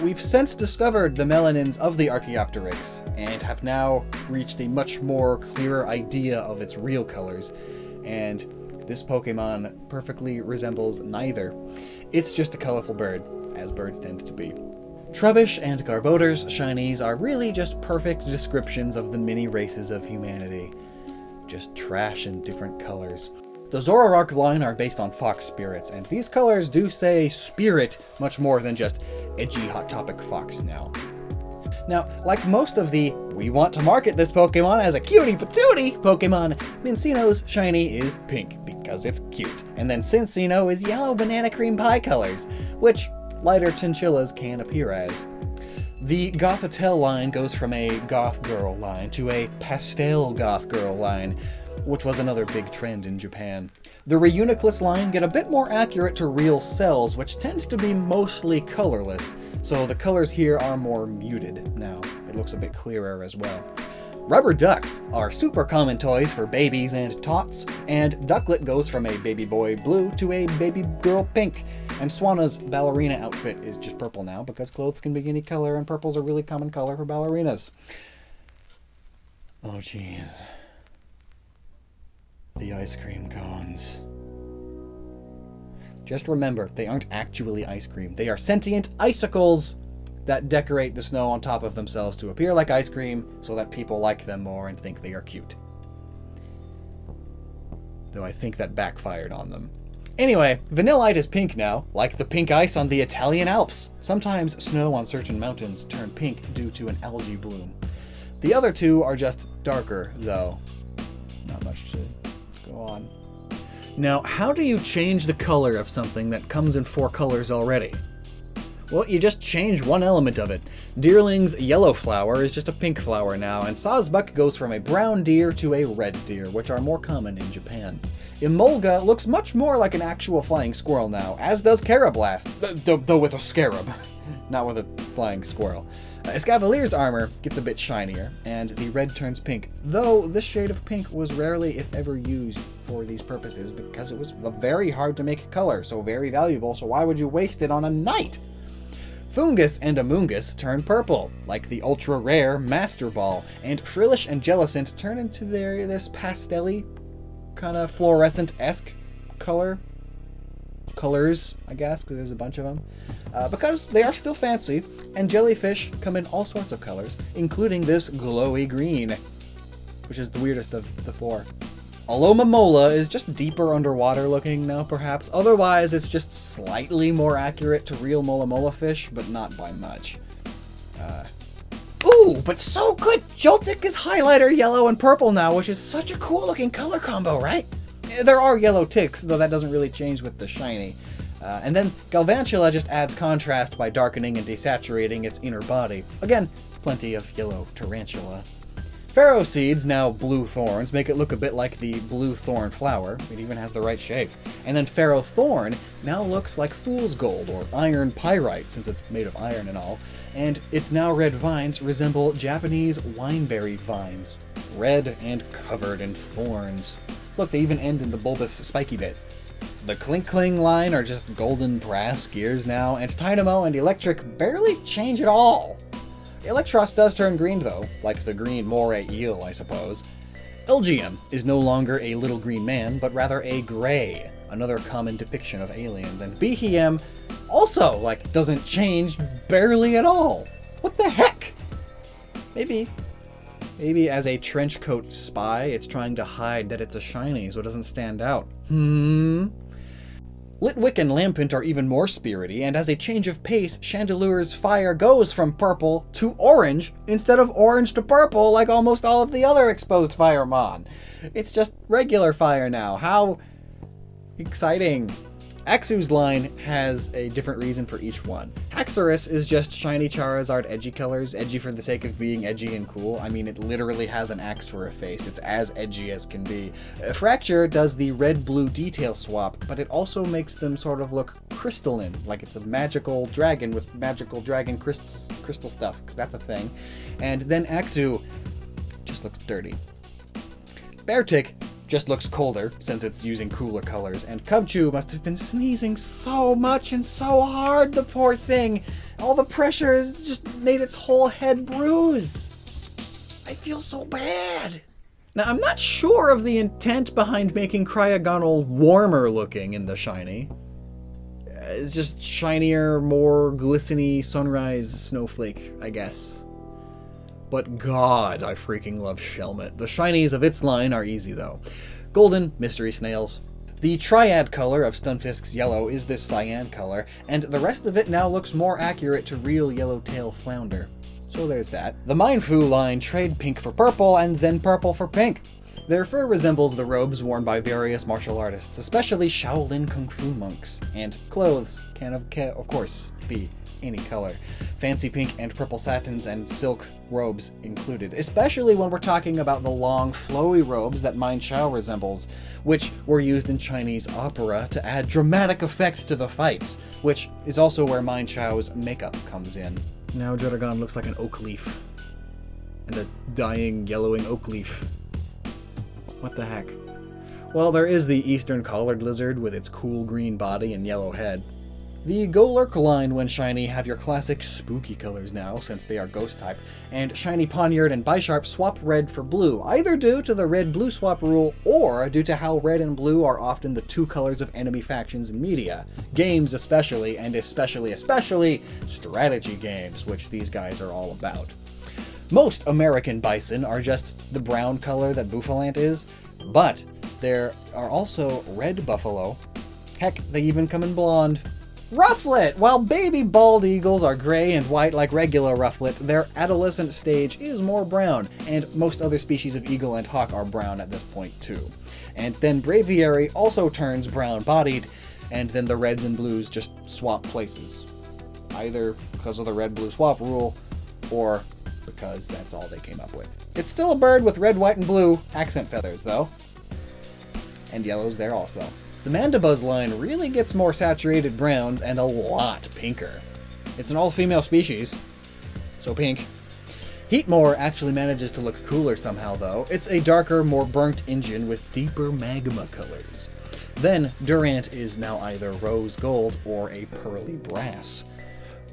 We've since discovered the melanins of the Archaeopteryx, and have now reached a much more clearer idea of its real colors, and this Pokemon perfectly resembles neither. It's just a colorful bird, as birds tend to be. Trubbish and Garbodor's shinies are really just perfect descriptions of the many races of humanity. Just trash in different colors. The Zoroark line are based on fox spirits, and these colors do say spirit much more than just edgy Hot Topic fox now. Now, like most of the we want to market this Pokemon as a cutie patootie Pokemon, Minccino's shiny is pink because it's cute, and then Cinccino is yellow banana cream pie colors, which lighter chinchillas can appear as. The Gothitelle line goes from a goth girl line to a pastel goth girl line, which was another big trend in Japan. The Reuniclus line get a bit more accurate to real cells, which tends to be mostly colorless, so the colors here are more muted now. It looks a bit clearer as well. Rubber ducks are super common toys for babies and tots, and Ducklet goes from a baby boy blue to a baby girl pink, and Swana's ballerina outfit is just purple now because clothes can be any color and purple's a really common color for ballerinas. Oh jeez. The ice cream cones. Just remember, they aren't actually ice cream. They are sentient icicles that decorate the snow on top of themselves to appear like ice cream so that people like them more and think they are cute. Though I think that backfired on them. Anyway, Vanillite is pink now, like the pink ice on the Italian Alps. Sometimes snow on certain mountains turn pink due to an algae bloom. The other two are just darker, though. Not much to go on. Now, how do you change the color of something that comes in 4 colors already? Well, you just change one element of it. Deerling's yellow flower is just a pink flower now, and Sawsbuck goes from a brown deer to a red deer, which are more common in Japan. Emolga looks much more like an actual flying squirrel now, as does Carablast, though with a scarab, not with a flying squirrel. Escavalier's armor gets a bit shinier, and the red turns pink, though this shade of pink was rarely, if ever, used for these purposes because it was very hard to make color, so very valuable, so why would you waste it on a knight? Fungus and Amoongus turn purple, like the ultra-rare Master Ball, and Frillish and Jellicent turn into this pastel-y, kind of fluorescent-esque colors, I guess, because there's a bunch of them. Because they are still fancy, and jellyfish come in all sorts of colors, including this glowy green, which is the weirdest of the 4. Alomomola is just deeper underwater looking now, perhaps. Otherwise, it's just slightly more accurate to real Mola fish, but not by much. Ooh, but so good! Joltik is highlighter yellow and purple now, which is such a cool looking color combo, right? There are yellow ticks, though that doesn't really change with the shiny. And then Galvantula just adds contrast by darkening and desaturating its inner body. Again, plenty of yellow tarantula. Pharaoh Seeds, now blue thorns, make it look a bit like the blue thorn flower. It even has the right shape. And then Pharaoh Thorn now looks like fool's gold, or iron pyrite, since it's made of iron and all. And its now red vines resemble Japanese wineberry vines. Red and covered in thorns. Look, they even end in the bulbous spiky bit. The Clink Cling line are just golden brass gears now, and Dynamo and Electric barely change at all. Electros does turn green though, like the green moray eel, I suppose. LGM is no longer a little green man, but rather a gray, another common depiction of aliens, and BHM also, doesn't change barely at all. What the heck? Maybe as a trench coat spy, it's trying to hide that it's a shiny so it doesn't stand out. Litwick and Lampent are even more spirity, and as a change of pace, Chandelure's fire goes from purple to orange instead of orange to purple like almost all of the other exposed Firemon. It's just regular fire now. How exciting. Axu's line has a different reason for each one. Haxorus is just shiny Charizard edgy colors, edgy for the sake of being edgy and cool. I mean, it literally has an axe for a face. It's as edgy as can be. Fracture does the red-blue detail swap, but it also makes them sort of look crystalline, like it's a magical dragon with magical dragon crystal stuff, because that's a thing. And then Axu just looks dirty. Beartic just looks colder, since it's using cooler colors, and Cubchoo must have been sneezing so much and so hard, the poor thing. All the pressure has just made its whole head bruise. I feel so bad. Now, I'm not sure of the intent behind making Cryogonal warmer looking in the shiny. It's just shinier, more glistening sunrise snowflake, I guess. But god, I freaking love Shelmet. The shinies of its line are easy though. Golden, Mystery Snails. The triad color of Stunfisk's yellow is this cyan color, and the rest of it now looks more accurate to real yellowtail flounder. So there's that. The Mindfu line trade pink for purple and then purple for pink. Their fur resembles the robes worn by various martial artists, especially Shaolin Kung Fu monks, and clothes can of course be any color. Fancy pink and purple satins and silk robes included, especially when we're talking about the long flowy robes that Mein Chao resembles, which were used in Chinese opera to add dramatic effect to the fights, which is also where Mein Chao's makeup comes in. Now Dragapult looks like an oak leaf. And a dying, yellowing oak leaf. What the heck? Well, there is the eastern collared lizard with its cool green body and yellow head. The Golurk line, when shiny, have your classic spooky colors now, since they are ghost type, and shiny Poniard and Bisharp swap red for blue, either due to the red-blue swap rule, or due to how red and blue are often the two colors of enemy factions in media. Games especially, and especially strategy games, which these guys are all about. Most American bison are just the brown color that Bouffalant is, but there are also red buffalo. Heck, they even come in blonde. Rufflet! While baby bald eagles are gray and white like regular rufflet, their adolescent stage is more brown, and most other species of eagle and hawk are brown at this point too. And then Braviary also turns brown-bodied, and then the reds and blues just swap places. Either because of the red-blue swap rule, or because that's all they came up with. It's still a bird with red, white, and blue accent feathers, though. And yellow's there also. The Mandibuzz line really gets more saturated browns and a lot pinker. It's an all-female species, so pink. Heatmore actually manages to look cooler somehow though. It's a darker, more burnt engine with deeper magma colors. Then Durant is now either rose gold or a pearly brass.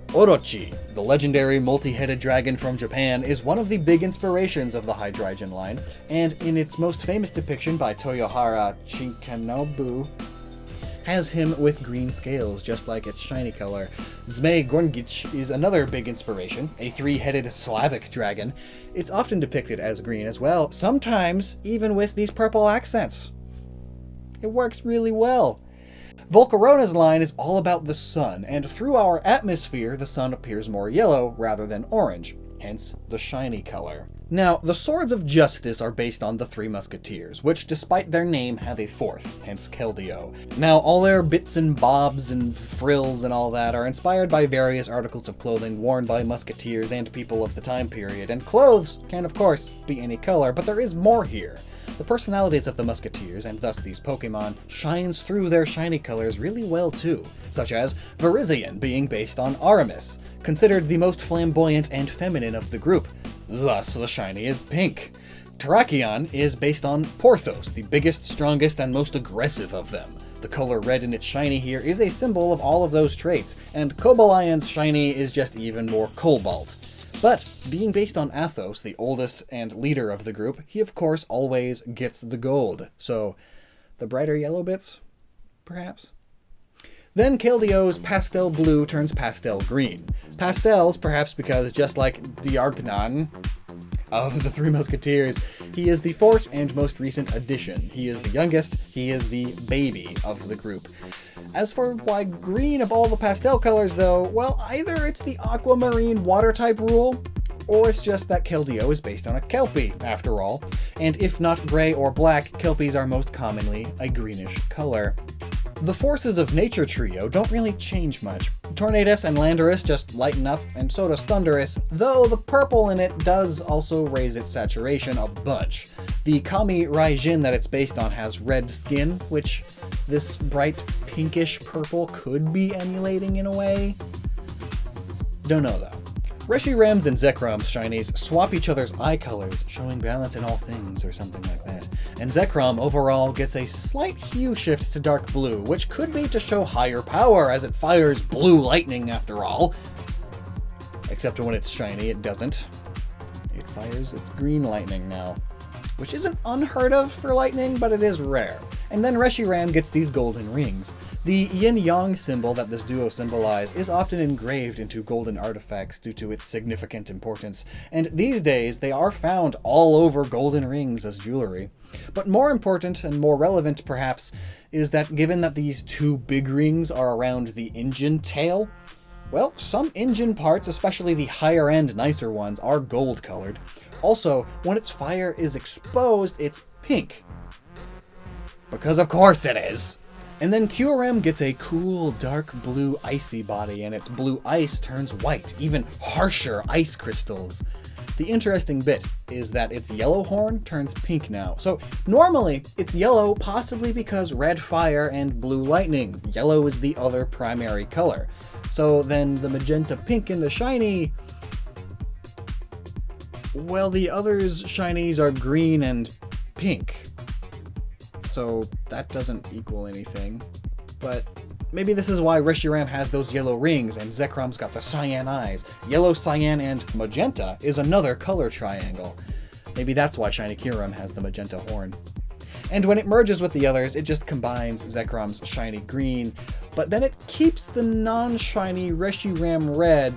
Orochi, the legendary multi-headed dragon from Japan, is one of the big inspirations of the Hydreigon line, and in its most famous depiction by Toyohara Chikanobu, has him with green scales, just like its shiny color. Zmei Gorngich is another big inspiration, a three-headed Slavic dragon. It's often depicted as green as well, sometimes even with these purple accents. It works really well. Volcarona's line is all about the sun, and through our atmosphere, the sun appears more yellow rather than orange, hence the shiny color. Now, the Swords of Justice are based on the Three Musketeers, which despite their name have a fourth, hence Keldeo. Now, all their bits and bobs and frills and all that are inspired by various articles of clothing worn by musketeers and people of the time period, and clothes can of course be any color, but there is more here. The personalities of the Musketeers, and thus these Pokemon, shines through their shiny colors really well too, such as Virizion being based on Aramis, considered the most flamboyant and feminine of the group, thus the shiny is pink. Terrakion is based on Porthos, the biggest, strongest, and most aggressive of them, The color red in its shiny here is a symbol of all of those traits, and Cobalion's shiny is just even more cobalt. But, being based on Athos, the oldest and leader of the group, he of course always gets the gold. So, the brighter yellow bits? Perhaps? Then Keldio's pastel blue turns pastel green. Pastels, perhaps because just like D'Artagnan of the Three Musketeers, he is the fourth and most recent addition. He is the youngest, he is the baby of the group. As for why green of all the pastel colors though, well, either it's the aquamarine water type rule, or it's just that Keldeo is based on a Kelpie, after all. And if not gray or black, Kelpies are most commonly a greenish color. The forces of nature trio don't really change much. Tornadus and Landorus just lighten up, and so does Thunderous, though the purple in it does also raise its saturation a bunch. The Kami Raijin that it's based on has red skin, which this bright pinkish purple could be emulating in a way. Don't know though. Reshiram's and Zekrom's shinies swap each other's eye colors, showing balance in all things or something like that. And Zekrom overall gets a slight hue shift to dark blue, which could be to show higher power as it fires blue lightning after all. Except when it's shiny, it doesn't. It fires its green lightning now, which isn't unheard of for lightning, but it is rare. And then Reshiram gets these golden rings. The yin-yang symbol that this duo symbolize is often engraved into golden artifacts due to its significant importance, and these days they are found all over golden rings as jewelry. But more important and more relevant perhaps is that given that these two big rings are around the engine tail, well, some engine parts, especially the higher end nicer ones, are gold colored. Also, when its fire is exposed, it's pink. Because of course it is! And then QRM gets a cool dark blue icy body, and its blue ice turns white, even harsher ice crystals. The interesting bit is that its yellow horn turns pink now. So normally it's yellow possibly because red fire and blue lightning. Yellow is the other primary color. So then the magenta pink in the shiny, well, the others' shinies are green and pink. So that doesn't equal anything. But maybe this is why Reshiram has those yellow rings and Zekrom's got the cyan eyes. Yellow, cyan, and magenta is another color triangle. Maybe that's why Shiny Kyurem has the magenta horn. And when it merges with the others, it just combines Zekrom's shiny green, but then it keeps the non-shiny Reshiram red.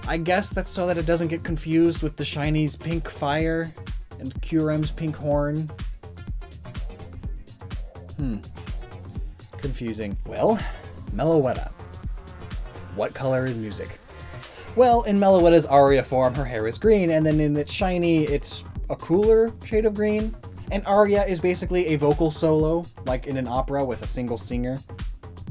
I guess that's so that it doesn't get confused with the shiny's pink fire and Kyurem's pink horn. Confusing. Well, Meloetta. What color is music? Well, in Meloetta's Aria form, her hair is green, and then in its shiny, it's a cooler shade of green. And Aria is basically a vocal solo, like in an opera with a single singer.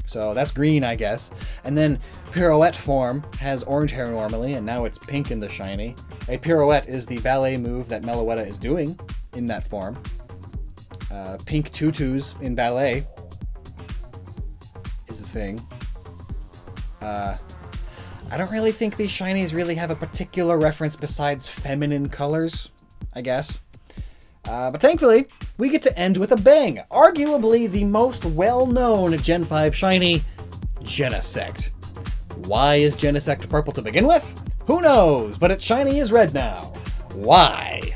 So that's green, I guess. And then Pirouette form has orange hair normally, and now it's pink in the shiny. A pirouette is the ballet move that Meloetta is doing in that form. Pink tutus in ballet is a thing. I don't really think these shinies really have a particular reference besides feminine colors, I guess. But thankfully, we get to end with a bang. Arguably the most well-known Gen 5 shiny, Genesect. Why is Genesect purple to begin with? Who knows, but its shiny is red now. Why?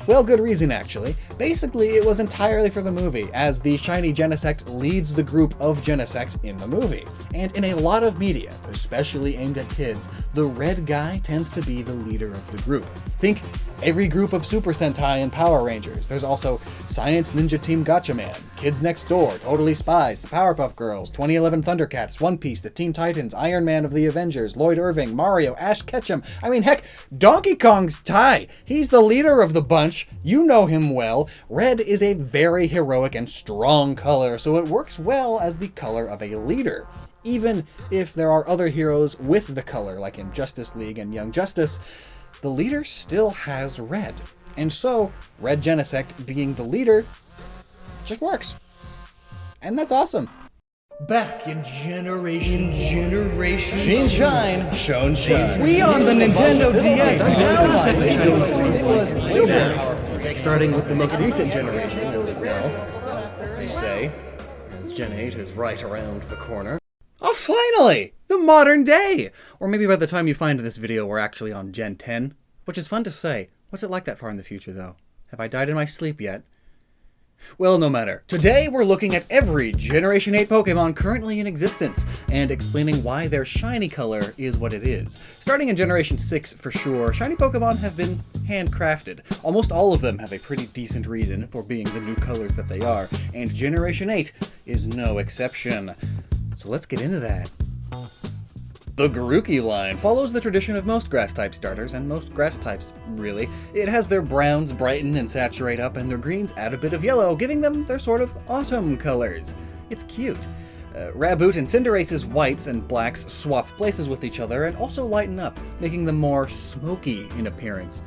Well, good reason actually. Basically, it was entirely for the movie, as the shiny Genesect leads the group of Genesect in the movie. And in a lot of media, especially aimed at kids, the red guy tends to be the leader of the group. Think every group of Super Sentai and Power Rangers. There's also Science Ninja Team Gotchaman, Kids Next Door, Totally Spies, the Powerpuff Girls, 2011 Thundercats, One Piece, the Teen Titans, Iron Man of the Avengers, Lloyd Irving, Mario, Ash Ketchum. I mean, heck, Donkey Kong's Tai. He's the leader of the bunch. You know him well. Red is a very heroic and strong color, so it works well as the color of a leader. Even if there are other heroes with the color, like in Justice League and Young Justice, the leader still has red. And so, Red Genesect being the leader just works. And that's awesome. Back in Generation. Sheen Shine, Shone Shine. We on the Nintendo DS now super powerful. Starting with the most recent generation, as it now, they say. Gen 8 is right around the corner. Oh, finally! The modern day! Or maybe by the time you find this video, we're actually on Gen 10, which is fun to say. What's it like that far in the future, though? Have I died in my sleep yet? Well, no matter. Today, we're looking at every Generation 8 Pokemon currently in existence, and explaining why their shiny color is what it is. Starting in Generation 6, for sure, shiny Pokemon have been handcrafted. Almost all of them have a pretty decent reason for being the new colors that they are, and Generation 8 is no exception. So let's get into that. The Grookey line follows the tradition of most grass-type starters, and most grass types, really. It has their browns brighten and saturate up, and their greens add a bit of yellow, giving them their sort of autumn colors. It's cute. Raboot and Cinderace's whites and blacks swap places with each other and also lighten up, making them more smoky in appearance.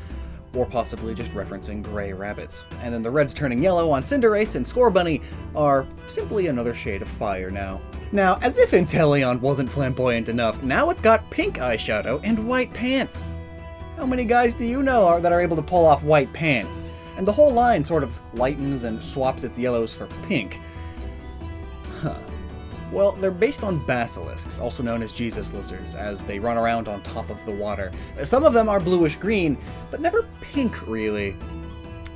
Or possibly just referencing gray rabbits. And then the reds turning yellow on Cinderace and Scorbunny are simply another shade of fire now. Now, as if Inteleon wasn't flamboyant enough, now it's got pink eyeshadow and white pants. How many guys do you know that are able to pull off white pants? And the whole line sort of lightens and swaps its yellows for pink. Huh. Well, they're based on basilisks, also known as Jesus lizards, as they run around on top of the water. Some of them are bluish-green, but never pink, really.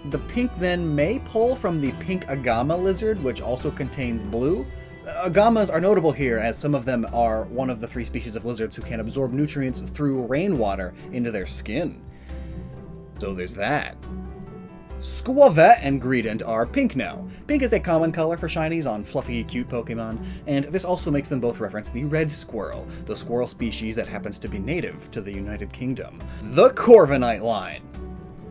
The pink then may pull from the pink agama lizard, which also contains blue. Agamas are notable here, as some of them are one of the 3 species of lizards who can absorb nutrients through rainwater into their skin. So there's that. Squavette and Greedent are pink now. Pink is a common color for shinies on fluffy, cute Pokemon, and this also makes them both reference the red squirrel, the squirrel species that happens to be native to the United Kingdom. The Corviknight line.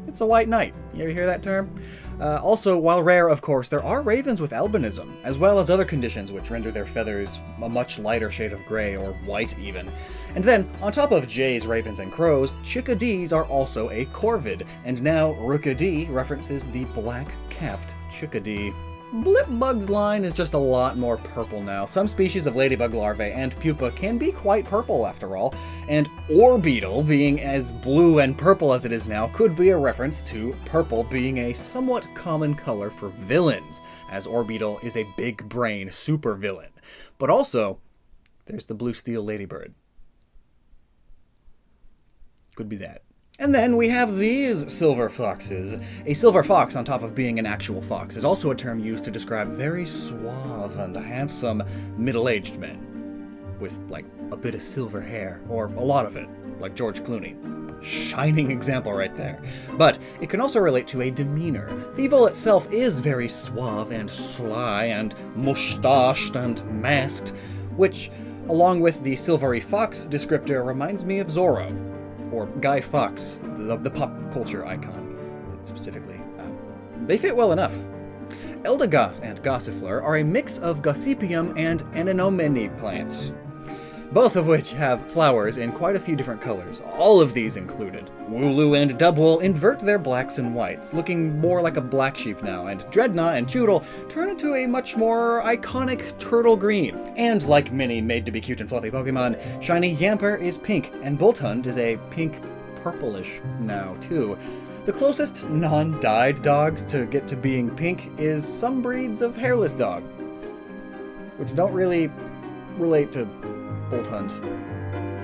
It's a white knight. You ever hear that term? Also, while rare, of course, there are ravens with albinism, as well as other conditions which render their feathers a much lighter shade of gray, or white even. And then, on top of jays, ravens, and crows, chickadees are also a corvid, and now Rookidee references the black-capped chickadee. Blipbug's line is just a lot more purple now. Some species of ladybug larvae and pupa can be quite purple after all, and Orbeetle, being as blue and purple as it is now, could be a reference to purple being a somewhat common color for villains, as Orbeetle is a big brain supervillain. But also, there's the blue steel ladybird. Could be that. And then we have these silver foxes. A silver fox, on top of being an actual fox, is also a term used to describe very suave and handsome middle-aged men. With, like, a bit of silver hair, or a lot of it, like George Clooney. Shining example right there. But it can also relate to a demeanor. The evil itself is very suave and sly and mustached and masked, which, along with the silvery fox descriptor, reminds me of Zorro. Or Guy Fawkes, the pop culture icon, specifically. They fit well enough. Eldegoss and Gossifleur are a mix of Gossypium and Anemone plants, both of which have flowers in quite a few different colors, all of these included. Wooloo and Dubwool invert their blacks and whites, looking more like a black sheep now, and Dreadnought and Choodle turn into a much more iconic turtle green. And like many made-to-be-cute and fluffy Pokemon, Shiny Yamper is pink, and Boltund is a pink purplish now, too. The closest non-dyed dogs to get to being pink is some breeds of hairless dog, which don't really relate to Boltund.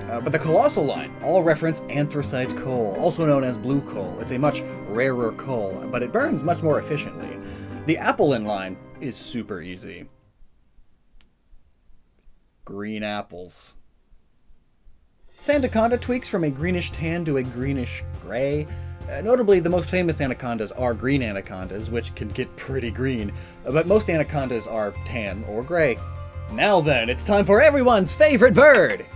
But the Colossal line all reference anthracite coal, also known as blue coal. It's a much rarer coal, but it burns much more efficiently. The Applin line is super easy. Green apples. Sandaconda tweaks from a greenish tan to a greenish gray. Notably, the most famous anacondas are green anacondas, which can get pretty green, but most anacondas are tan or gray. Now then, it's time for everyone's favorite bird!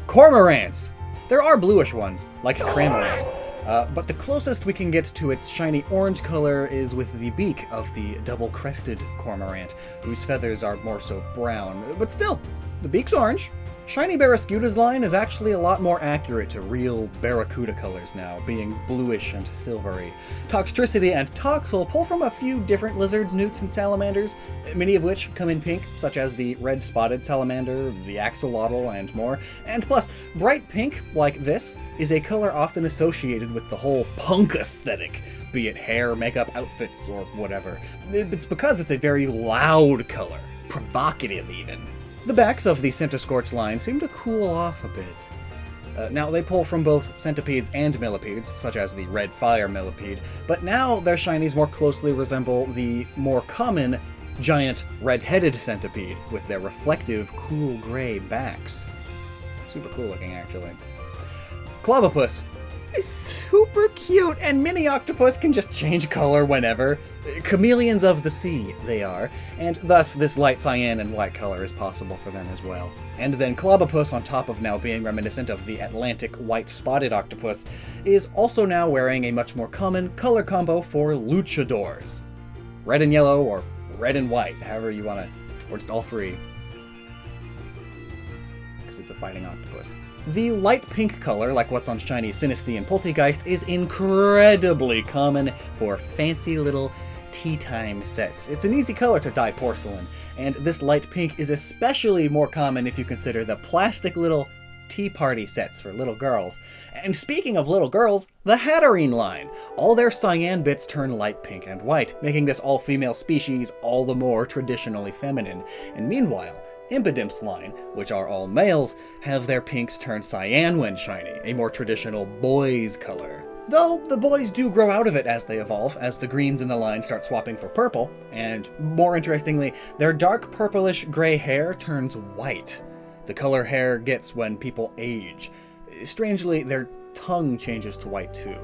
Cormorants! There are bluish ones, like Cramorant, but the closest we can get to its shiny orange color is with the beak of the double-crested cormorant, whose feathers are more so brown. But still, the beak's orange. Shiny Barraskewda's line is actually a lot more accurate to real Barracuda colors now, being bluish and silvery. Toxtricity and Toxel pull from a few different lizards, newts, and salamanders, many of which come in pink, such as the red-spotted salamander, the axolotl, and more. And plus, bright pink, like this, is a color often associated with the whole punk aesthetic, be it hair, makeup, outfits, or whatever. It's because it's a very loud color, provocative even. The backs of the Centiskorch line seem to cool off a bit. Now, they pull from both centipedes and millipedes, such as the red fire millipede, but now their shinies more closely resemble the more common giant red-headed centipede, with their reflective, cool gray backs. Super cool looking, actually. Clavopus is super cute, and Mini Octopus can just change color whenever. Chameleons of the sea, they are, and thus this light cyan and white color is possible for them as well. And then Clobopus, on top of now being reminiscent of the Atlantic white-spotted octopus, is also now wearing a much more common color combo for luchadors. Red and yellow, or red and white, however you want to, or just all three. Because it's a fighting octopus. The light pink color, like what's on shiny Sinistea and Poltegeist, is incredibly common for fancy little tea time sets. It's an easy color to dye porcelain, and this light pink is especially more common if you consider the plastic little tea party sets for little girls. And speaking of little girls, the Hatterene line. All their cyan bits turn light pink and white, making this all-female species all the more traditionally feminine. And meanwhile, Impidimps line, which are all males, have their pinks turn cyan when shiny, a more traditional boys color. Though the boys do grow out of it as they evolve, as the greens in the line start swapping for purple, and more interestingly, their dark purplish gray hair turns white. The color hair gets when people age. Strangely, their tongue changes to white too.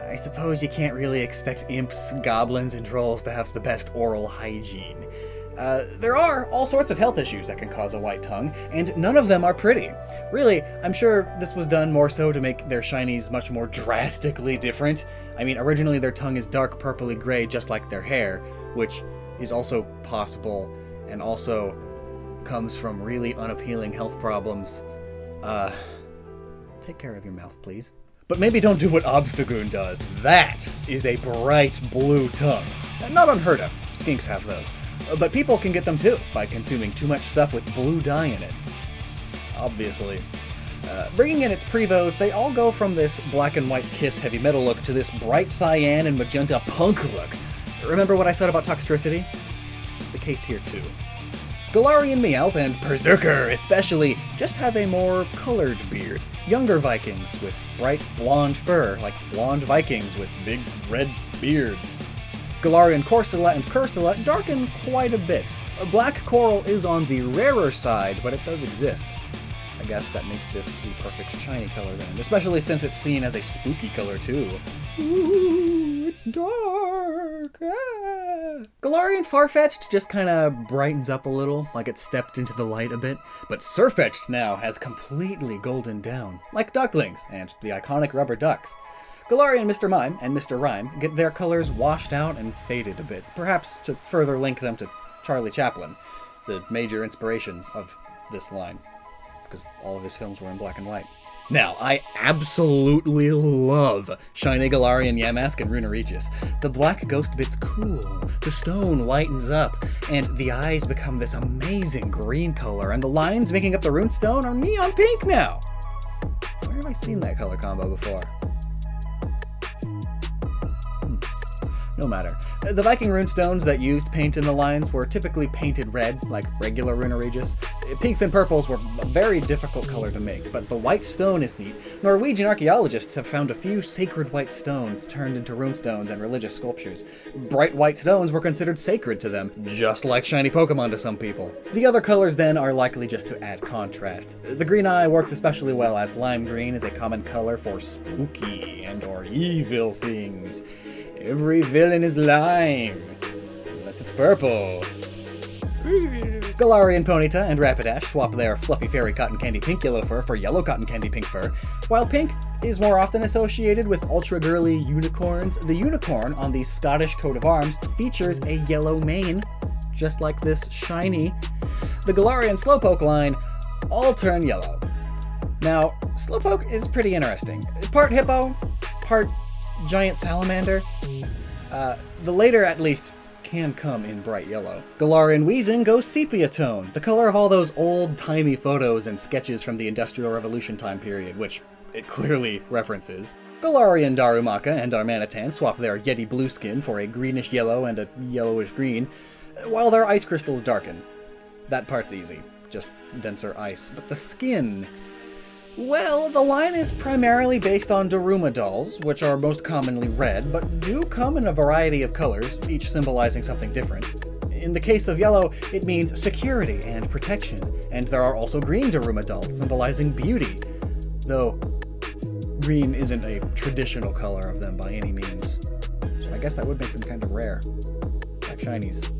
I suppose you can't really expect imps, goblins, and trolls to have the best oral hygiene. There are all sorts of health issues that can cause a white tongue, and none of them are pretty. Really, I'm sure this was done more so to make their shinies much more drastically different. I mean, originally their tongue is dark purpley gray just like their hair, which is also possible, and also comes from really unappealing health problems. Take care of your mouth, please. But maybe don't do what Obstagoon does. That is a bright blue tongue. Not unheard of, skinks have those. But people can get them too, by consuming too much stuff with blue dye in it. Obviously. Bringing in its prevos, they all go from this black and white Kiss heavy metal look to this bright cyan and magenta punk look. Remember what I said about Toxtricity? It's the case here too. Galarian Meowth and Berserker especially just have a more colored beard. Younger Vikings with bright blonde fur, like blonde Vikings with big red beards. Galarian Corsola and Cursula darken quite a bit. Black coral is on the rarer side, but it does exist. I guess that makes this the perfect shiny color then, especially since it's seen as a spooky color too. Ooh, it's dark. Ah. Galarian Farfetch'd just kinda brightens up a little, like it stepped into the light a bit, but Sirfetch'd now has completely goldened down, like ducklings and the iconic rubber ducks. Galarian Mr. Mime and Mr. Rime get their colors washed out and faded a bit, perhaps to further link them to Charlie Chaplin, the major inspiration of this line, because all of his films were in black and white. Now, I absolutely love shiny Galarian Yamask and Runerigious. The black ghost bit's cool, the stone lightens up, and the eyes become this amazing green color, and the lines making up the runestone are neon pink now! Where have I seen that color combo before? No matter. The Viking runestones that used paint in the lines were typically painted red, like regular Runerigious. Pinks and purples were a very difficult color to make, but the white stone is neat. Norwegian archaeologists have found a few sacred white stones turned into runestones and religious sculptures. Bright white stones were considered sacred to them, just like shiny Pokemon to some people. The other colors then are likely just to add contrast. The green eye works especially well, as lime green is a common color for spooky and or evil things. Every villain is lime, unless it's purple. Galarian Ponyta and Rapidash swap their fluffy fairy cotton candy pink yellow fur for yellow cotton candy pink fur. While pink is more often associated with ultra girly unicorns, the unicorn on the Scottish coat of arms features a yellow mane, just like this shiny. The Galarian Slowpoke line all turn yellow. Now, Slowpoke is pretty interesting. Part hippo, part giant salamander. The later, at least, can come in bright yellow. Galar and Weezing go sepia tone, the color of all those old-timey photos and sketches from the Industrial Revolution time period, which it clearly references. Galarian Darumaka and Darmanitan swap their Yeti blue skin for a greenish yellow and a yellowish green, while their ice crystals darken. That part's easy, just denser ice. But the skin... Well, the line is primarily based on Daruma dolls, which are most commonly red, but do come in a variety of colors, each symbolizing something different. In the case of yellow, it means security and protection, and there are also green Daruma dolls, symbolizing beauty, though green isn't a traditional color of them by any means. So I guess that would make them kind of rare, like shinies.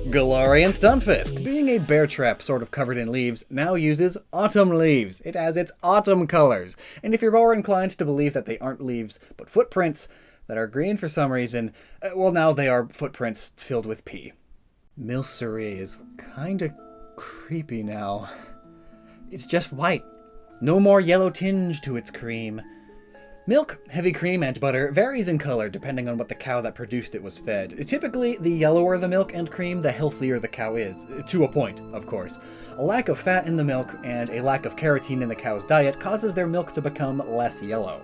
Galarian Stunfisk, being a bear trap sort of covered in leaves, now uses autumn leaves. It has its autumn colors. And if you're more inclined to believe that they aren't leaves, but footprints that are green for some reason, well, now they are footprints filled with pee. Milcery is kinda creepy now. It's just white. No more yellow tinge to its cream. Milk, heavy cream, and butter varies in color depending on what the cow that produced it was fed. Typically, the yellower the milk and cream, the healthier the cow is. To a point, of course. A lack of fat in the milk and a lack of carotene in the cow's diet causes their milk to become less yellow.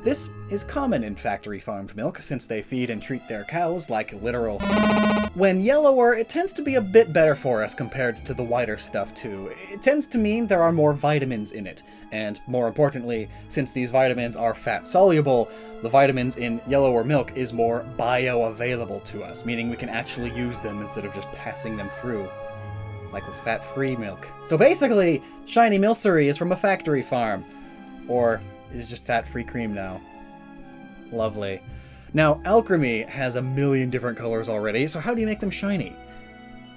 This is common in factory-farmed milk, since they feed and treat their cows like literal. When yellower, it tends to be a bit better for us compared to the whiter stuff too. It tends to mean there are more vitamins in it, and more importantly, since these vitamins are fat-soluble, the vitamins in yellower milk is more bioavailable to us, meaning we can actually use them instead of just passing them through, like with fat-free milk. So basically, shiny Milcery is from a factory farm, or is just fat-free cream now. Lovely. Now, Alchemy has a million different colors already, so how do you make them shiny?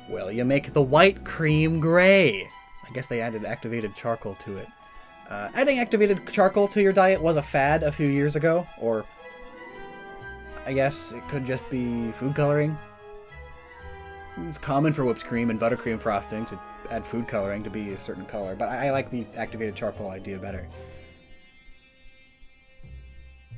Well, you make the white cream gray. I guess they added activated charcoal to it. Adding activated charcoal to your diet was a fad a few years ago, or I guess it could just be food coloring. It's common for whipped cream and buttercream frosting to add food coloring to be a certain color, but I like the activated charcoal idea better.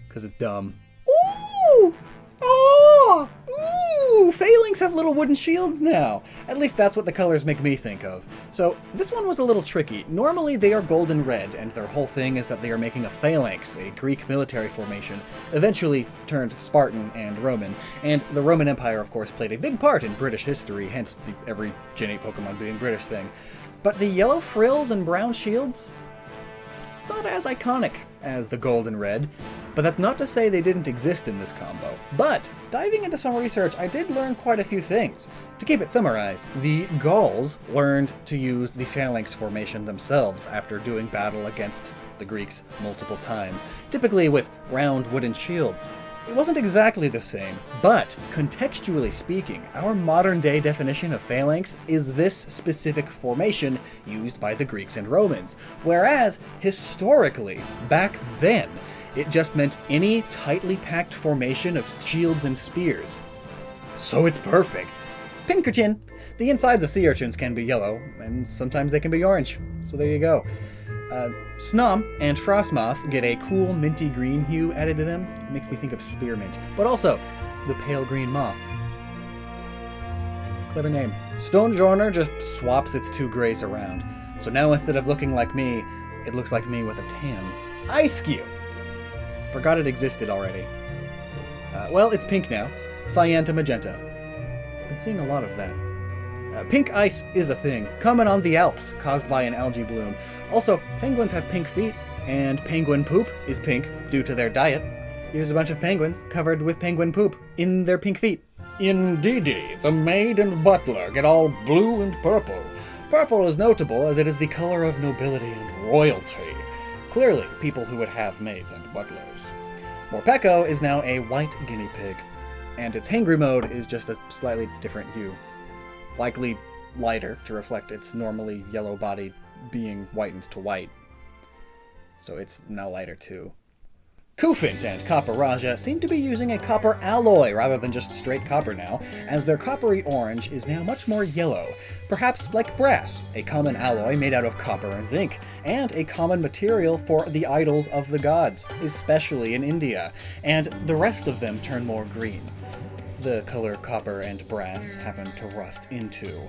Because it's dumb. Ooh! Oh! Ooh! Phalanx have little wooden shields now! At least that's what the colors make me think of. So, this one was a little tricky. Normally they are golden red, and their whole thing is that they are making a phalanx, a Greek military formation, eventually turned Spartan and Roman. And the Roman Empire, of course, played a big part in British history, hence the every Gen 8 Pokemon being British thing. But the yellow frills and brown shields? It's not as iconic as the gold and red, but that's not to say they didn't exist in this combo. But, diving into some research, I did learn quite a few things. To keep it summarized, the Gauls learned to use the phalanx formation themselves after doing battle against the Greeks multiple times, typically with round wooden shields. It wasn't exactly the same, but contextually speaking, our modern-day definition of phalanx is this specific formation used by the Greeks and Romans, whereas historically, back then, it just meant any tightly packed formation of shields and spears. So it's perfect. Pinkerton! The insides of sea urchins can be yellow, and sometimes they can be orange, so there you go. Snom and Frostmoth get a cool minty green hue added to them. It makes me think of spearmint, but also the pale green moth. Clever name. Stonejourner just swaps its two grays around, so now instead of looking like me, it looks like me with a tan. Ice-Cube! Forgot it existed already. Well, it's pink now. Cyan to magenta. Been seeing a lot of that. Pink ice is a thing, common on the Alps, caused by an algae bloom. Also, penguins have pink feet, and penguin poop is pink due to their diet. Here's a bunch of penguins covered with penguin poop in their pink feet. Indeedy, the maid and butler get all blue and purple. Purple is notable as it is the color of nobility and royalty. Clearly, people who would have maids and butlers. Morpeko is now a white guinea pig, and its hangry mode is just a slightly different hue. Likely lighter to reflect its normally yellow-bodied being whitened to white. So it's now lighter too. Kufint and Copperaja seem to be using a copper alloy rather than just straight copper now, as their coppery orange is now much more yellow, perhaps like brass, a common alloy made out of copper and zinc, and a common material for the idols of the gods, especially in India, and the rest of them turn more green. The color copper and brass happen to rust into.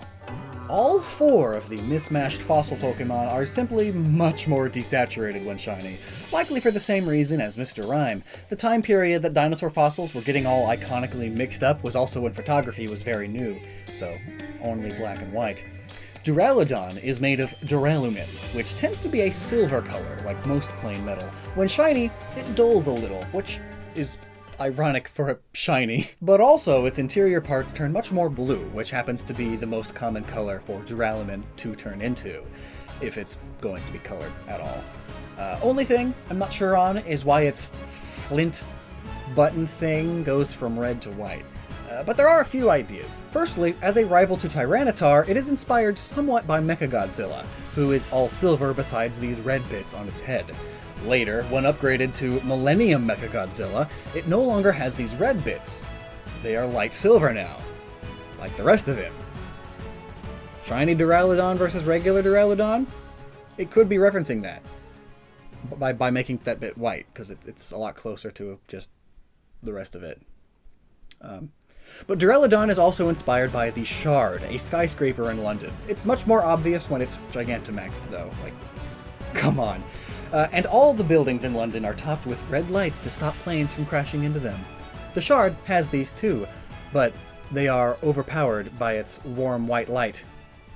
All 4 of the mismatched fossil Pokemon are simply much more desaturated when shiny, likely for the same reason as Mr. Rime. The time period that dinosaur fossils were getting all iconically mixed up was also when photography was very new, so only black and white. Duraludon is made of duralumin, which tends to be a silver color, like most plain metal. When shiny, it dulls a little, which is ironic for a shiny. But also, its interior parts turn much more blue, which happens to be the most common color for duralumin to turn into, if it's going to be colored at all. Only thing I'm not sure on is why its flint button thing goes from red to white. But there are a few ideas. Firstly, as a rival to Tyranitar, it is inspired somewhat by Mechagodzilla, who is all silver besides these red bits on its head. Later, when upgraded to Millennium Mechagodzilla, it no longer has these red bits. They are light silver now, like the rest of him. Shiny Duraludon versus regular Duraludon? It could be referencing that, by making that bit white, because it's a lot closer to just the rest of it. But Duraludon is also inspired by the Shard, a skyscraper in London. It's much more obvious when it's Gigantamaxed, though. Like, come on. And all the buildings in London are topped with red lights to stop planes from crashing into them. The Shard has these too, but they are overpowered by its warm white light,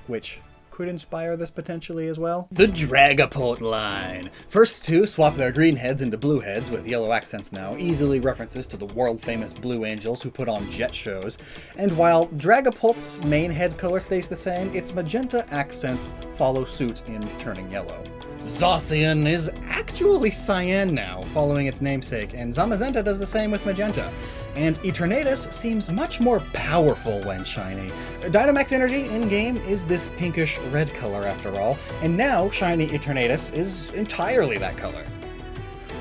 which could inspire this potentially as well. The Dragapult line. First 2 swap their green heads into blue heads with yellow accents now, easily references to the world-famous Blue Angels who put on jet shows. And while Dragapult's main head color stays the same, its magenta accents follow suit in turning yellow. Zacian is actually cyan now, following its namesake, and Zamazenta does the same with magenta. And Eternatus seems much more powerful when shiny. Dynamax energy in-game is this pinkish red color after all, and now shiny Eternatus is entirely that color.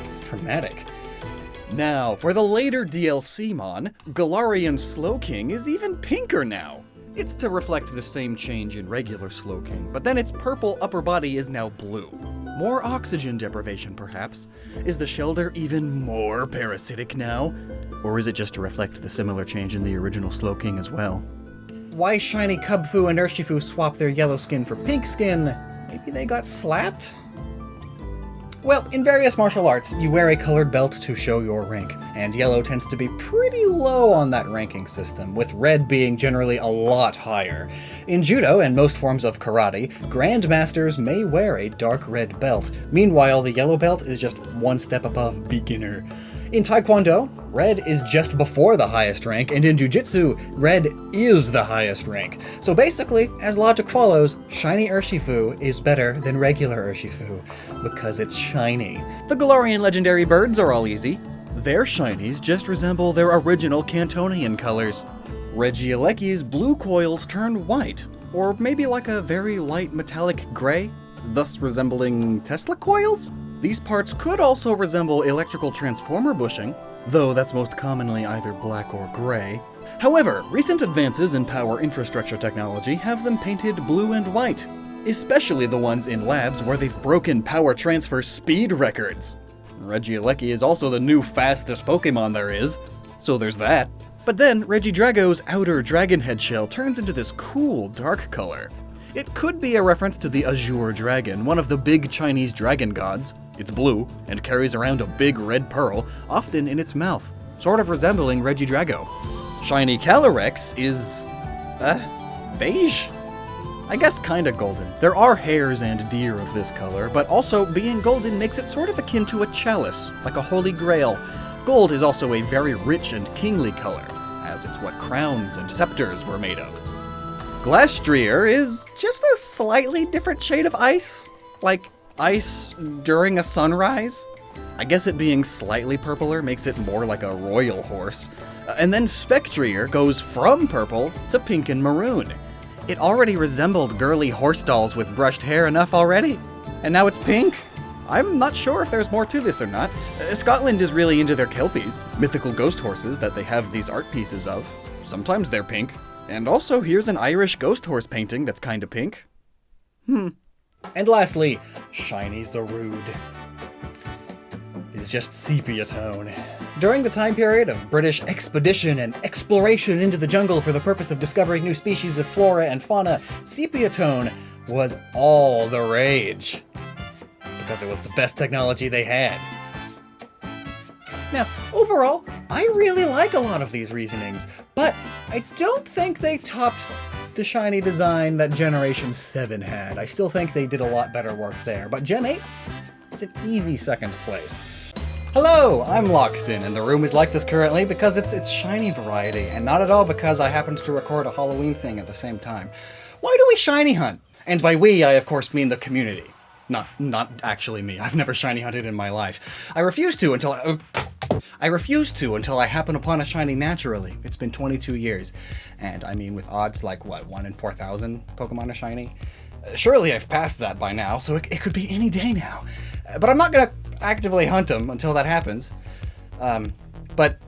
It's dramatic. Now, for the later DLC mon, Galarian Slowking is even pinker now. It's to reflect the same change in regular Slowking, but then its purple upper body is now blue. More oxygen deprivation, perhaps? Is the Shelder even more parasitic now? Or is it just to reflect the similar change in the original Slowking as well? Why shiny Cubfu and Urshifu swap their yellow skin for pink skin? Maybe they got slapped? Well, in various martial arts, you wear a colored belt to show your rank, and yellow tends to be pretty low on that ranking system, with red being generally a lot higher. In judo and most forms of karate, grandmasters may wear a dark red belt. Meanwhile, the yellow belt is just one step above beginner. In Taekwondo, red is just before the highest rank, and in Jiu-Jitsu, red is the highest rank. So basically, as logic follows, shiny Urshifu is better than regular Urshifu, because it's shiny. The Galarian legendary birds are all easy. Their shinies just resemble their original Cantonian colors. Regieleki's blue coils turn white, or maybe like a very light metallic gray, thus resembling Tesla coils? These parts could also resemble electrical transformer bushing, though that's most commonly either black or gray. However, recent advances in power infrastructure technology have them painted blue and white, especially the ones in labs where they've broken power transfer speed records. Regieleki is also the new fastest Pokemon there is, so there's that. But then, Regidrago's outer dragon head shell turns into this cool dark color. It could be a reference to the Azure Dragon, one of the big Chinese dragon gods. It's blue, and carries around a big red pearl, often in its mouth, sort of resembling Regidrago. Shiny Calyrex is... beige? I guess kinda golden. There are hares and deer of this color, but also being golden makes it sort of akin to a chalice, like a holy grail. Gold is also a very rich and kingly color, as it's what crowns and scepters were made of. Glastrier is just a slightly different shade of ice, like ice during a sunrise. I guess it being slightly purpler makes it more like a royal horse. And then Spectrier goes from purple to pink and maroon. It already resembled girly horse dolls with brushed hair enough already, and now it's pink? I'm not sure if there's more to this or not. Scotland is really into their kelpies, mythical ghost horses that they have these art pieces of. Sometimes they're pink. And also, here's an Irish ghost horse painting that's kinda pink. And lastly, Shiny Zarude is just sepia tone. During the time period of British expedition and exploration into the jungle for the purpose of discovering new species of flora and fauna, sepia tone was all the rage. Because it was the best technology they had. Now, overall, I really like a lot of these reasonings, but I don't think they topped the shiny design that Generation 7 had. I still think they did a lot better work there, but Gen 8, it's an easy second place. Hello, I'm Lockstin, and the room is like this currently because it's shiny variety, and not at all because I happened to record a Halloween thing at the same time. Why do we shiny hunt? And by we, I of course mean the community. Not actually me. I've never shiny hunted in my life. I refuse to until I happen upon a shiny naturally. It's been 22 years. And I mean, with odds like, what, 1 in 4,000 Pokemon are shiny? Surely I've passed that by now, so it could be any day now. But I'm not gonna actively hunt them until that happens. But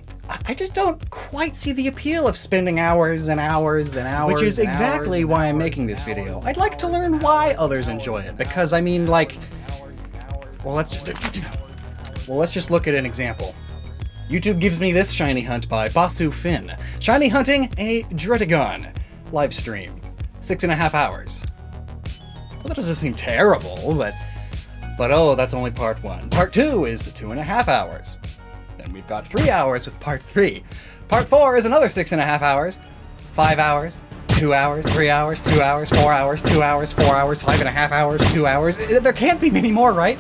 I just don't quite see the appeal of spending hours and hours and hours. Which is exactly why I'm making this video. I'd like to learn why others enjoy it, because I mean, like, well, let's just look at an example. YouTube gives me this shiny hunt by Basu Finn. Shiny hunting a Dragapult live stream. 6.5 hours. Well, that doesn't seem terrible, but oh, that's only part 1. Part 2 is 2.5 hours. Then we've got 3 hours with part 3. Part 4 is another 6.5 hours. 5 hours, 2 hours, 3 hours, 2 hours, 4 hours, 2 hours, 4 hours, 5.5 hours, 2 hours. There can't be many more, right?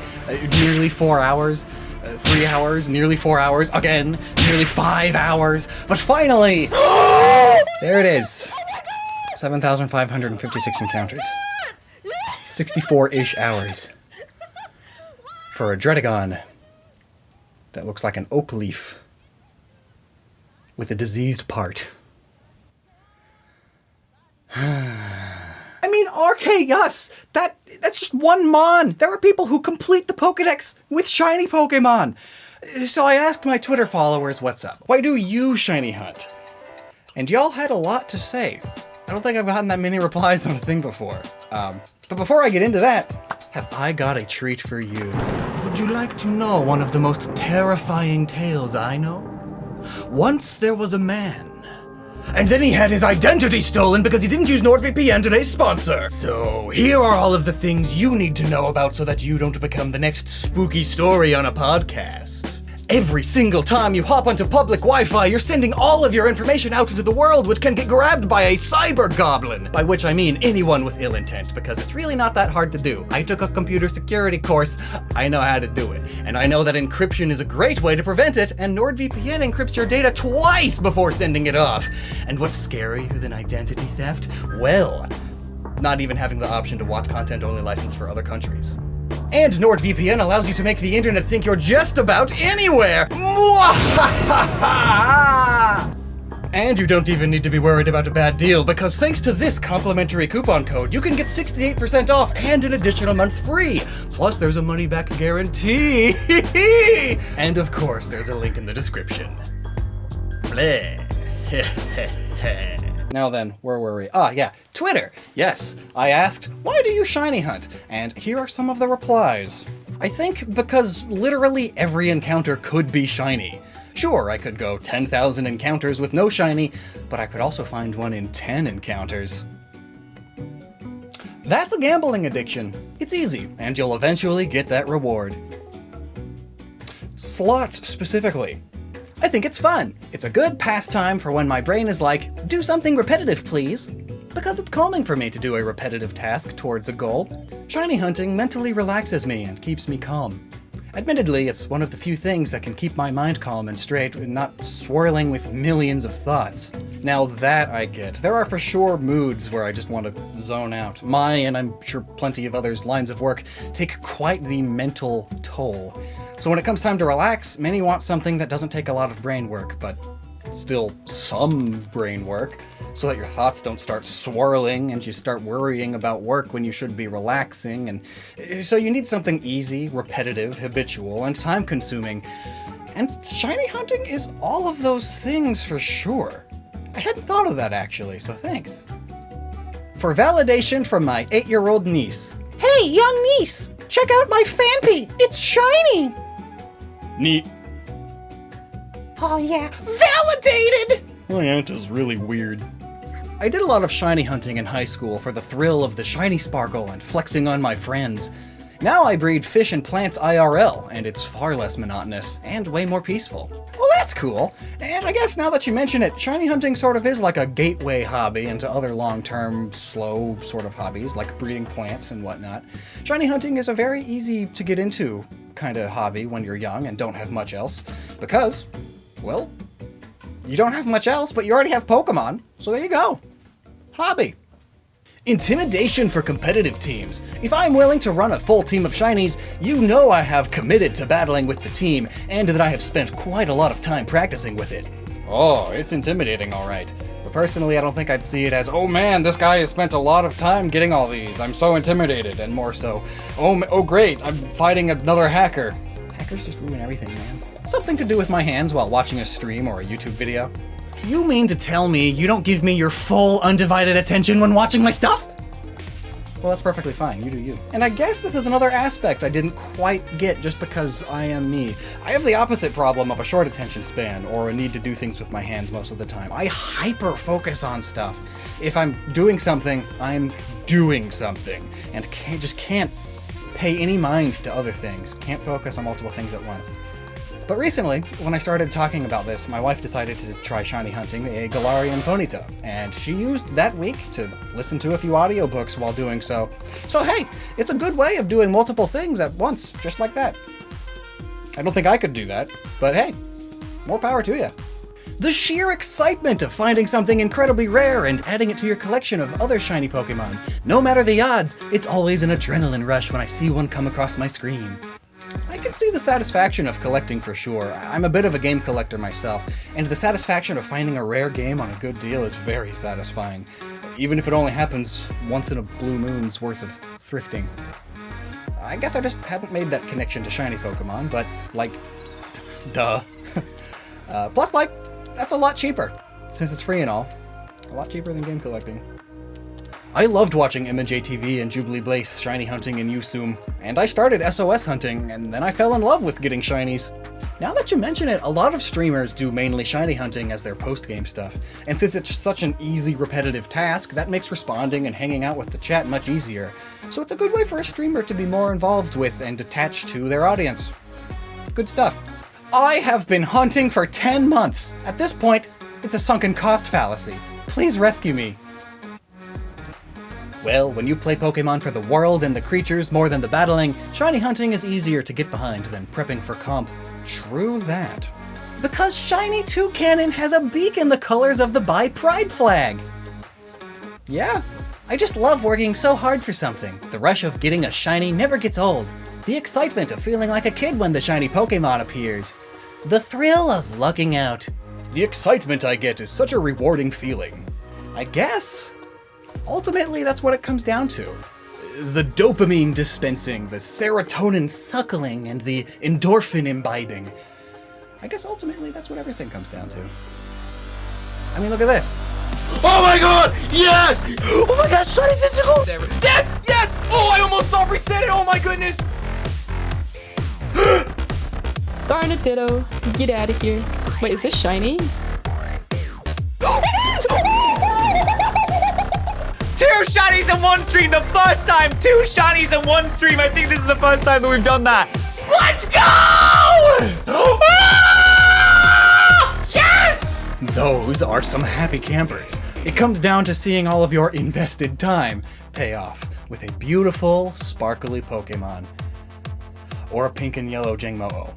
Nearly 4 hours. 3 hours, nearly 4 hours, again, nearly 5 hours, but finally, there it is. 7,556 encounters. 64-ish hours. For a Dragapult that looks like an oak leaf with a diseased part. I mean, RKS! That's just one Mon! There are people who complete the Pokedex with shiny Pokemon! So I asked my Twitter followers what's up. Why do you shiny hunt? And y'all had a lot to say. I don't think I've gotten that many replies on a thing before. But before I get into that, have I got a treat for you. Would you like to know one of the most terrifying tales I know? Once there was a man. And then he had his identity stolen because he didn't use NordVPN, today's sponsor. So here are all of the things you need to know about so that you don't become the next spooky story on a podcast. Every single time you hop onto public Wi-Fi, you're sending all of your information out into the world, which can get grabbed by a cyber goblin. By which I mean anyone with ill intent, because it's really not that hard to do. I took a computer security course, I know how to do it. And I know that encryption is a great way to prevent it, and NordVPN encrypts your data twice before sending it off. And what's scarier than identity theft? Well, not even having the option to watch content only licensed for other countries. And NordVPN allows you to make the internet think you're just about anywhere! And you don't even need to be worried about a bad deal, because thanks to this complimentary coupon code, you can get 68% off and an additional month free! Plus there's a money-back guarantee! And of course, there's a link in the description. Bleh. Now then, where were we? Yeah, Twitter. Yes, I asked, why do you shiny hunt? And here are some of the replies. I think because literally every encounter could be shiny. Sure, I could go 10,000 encounters with no shiny, but I could also find one in 10 encounters. That's a gambling addiction. It's easy, and you'll eventually get that reward. Slots specifically. I think it's fun. It's a good pastime for when my brain is like, do something repetitive, please. Because it's calming for me to do a repetitive task towards a goal. Shiny hunting mentally relaxes me and keeps me calm. Admittedly, it's one of the few things that can keep my mind calm and straight and not swirling with millions of thoughts. Now that I get. There are for sure moods where I just want to zone out. My, and I'm sure plenty of others' lines of work take quite the mental toll. So when it comes time to relax, many want something that doesn't take a lot of brain work, but still some brain work. so that your thoughts don't start swirling and you start worrying about work when you should be relaxing. And so you need something easy, repetitive, habitual, and time-consuming. And shiny hunting is all of those things for sure. I hadn't thought of that actually, so thanks. For validation from my 8-year-old niece. Hey, young niece! Check out my Fanpy! It's shiny! Neat. Oh yeah, validated! My aunt is really weird. I did a lot of shiny hunting in high school for the thrill of the shiny sparkle and flexing on my friends. Now I breed fish and plants IRL, and it's far less monotonous and way more peaceful. Well, that's cool. And I guess now that you mention it, shiny hunting sort of is like a gateway hobby into other long-term, slow sort of hobbies, like breeding plants and whatnot. Shiny hunting is a very easy to get into kind of hobby when you're young and don't have much else, because, well, you don't have much else, but you already have Pokemon, so there you go. Hobby. Intimidation for competitive teams. If I'm willing to run a full team of shinies, you know I have committed to battling with the team, and that I have spent quite a lot of time practicing with it. Oh, it's intimidating, alright. But personally, I don't think I'd see it as, oh man, this guy has spent a lot of time getting all these, I'm so intimidated, and more so, oh great, I'm fighting another hacker. Hackers just ruin everything, man. Something to do with my hands while watching a stream or a YouTube video. You mean to tell me you don't give me your full, undivided attention when watching my stuff? Well, that's perfectly fine. You do you. And I guess this is another aspect I didn't quite get just because I am me. I have the opposite problem of a short attention span or a need to do things with my hands most of the time. I hyper-focus on stuff. If I'm doing something, I'm doing something. And just can't pay any mind to other things. Can't focus on multiple things at once. But recently, when I started talking about this, my wife decided to try shiny hunting a Galarian Ponyta, and she used that week to listen to a few audiobooks while doing so. So hey, it's a good way of doing multiple things at once, just like that. I don't think I could do that, but hey, more power to you. The sheer excitement of finding something incredibly rare and adding it to your collection of other shiny Pokemon. No matter the odds, it's always an adrenaline rush when I see one come across my screen. I can see the satisfaction of collecting for sure. I'm a bit of a game collector myself, and the satisfaction of finding a rare game on a good deal is very satisfying, even if it only happens once in a blue moon's worth of thrifting. I guess I just hadn't made that connection to shiny Pokemon, but, like, duh. Plus, like, that's a lot cheaper, since it's free and all. A lot cheaper than game collecting. I loved watching MJTV and Jubilee Blaze shiny hunting in Yusum, and I started SOS hunting, and then I fell in love with getting shinies. Now that you mention it, a lot of streamers do mainly shiny hunting as their post-game stuff, and since it's such an easy, repetitive task, that makes responding and hanging out with the chat much easier. So it's a good way for a streamer to be more involved with and attached to their audience. Good stuff. I have been hunting for 10 months. At this point, it's a sunken cost fallacy. Please rescue me. Well, when you play Pokemon for the world and the creatures more than the battling, shiny hunting is easier to get behind than prepping for comp. True that. Because Shiny Toucanon has a beak in the colors of the Bi Pride flag. Yeah, I just love working so hard for something. The rush of getting a shiny never gets old. The excitement of feeling like a kid when the shiny Pokemon appears. The thrill of lucking out. The excitement I get is such a rewarding feeling. I guess. Ultimately, that's what it comes down to. The dopamine dispensing, the serotonin suckling, and the endorphin imbibing. I guess ultimately that's what everything comes down to. I mean, look at this. Oh my god! Yes! Oh my god, shiny Cinderace! Yes! Yes! Oh, I almost soft reset it! Oh my goodness! Darn it, Ditto. Get out of here. Wait, is this shiny? It is! Two shinies in one stream, the first time! Two shinies in one stream! I think this is the first time that we've done that. Let's go! Ah! Yes! Those are some happy campers. It comes down to seeing all of your invested time pay off with a beautiful, sparkly Pokemon. Or a pink and yellow Jangmo-O.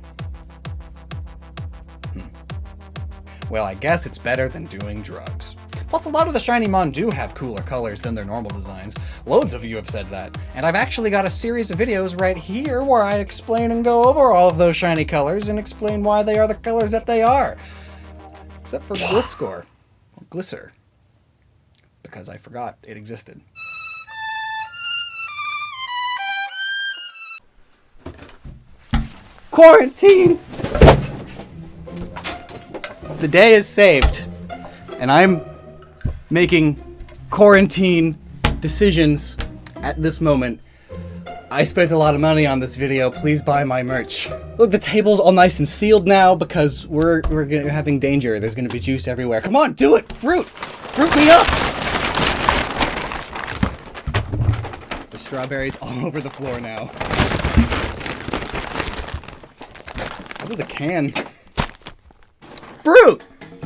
Well, I guess it's better than doing drugs. Plus, a lot of the Shinymon do have cooler colors than their normal designs. Loads of you have said that, and I've actually got a series of videos right here where I explain and go over all of those shiny colors and explain why they are the colors that they are. Except for Gliscor. Glisser. because I forgot it existed. Quarantine! The day is saved, and I'm making quarantine decisions at this moment. I spent a lot of money on this video. Please buy my merch. Look, the table's all nice and sealed now because we're having danger. There's gonna be juice everywhere. Come on, do it! Fruit! Fruit me up! There's strawberries all over the floor now. That was a can. Fruit!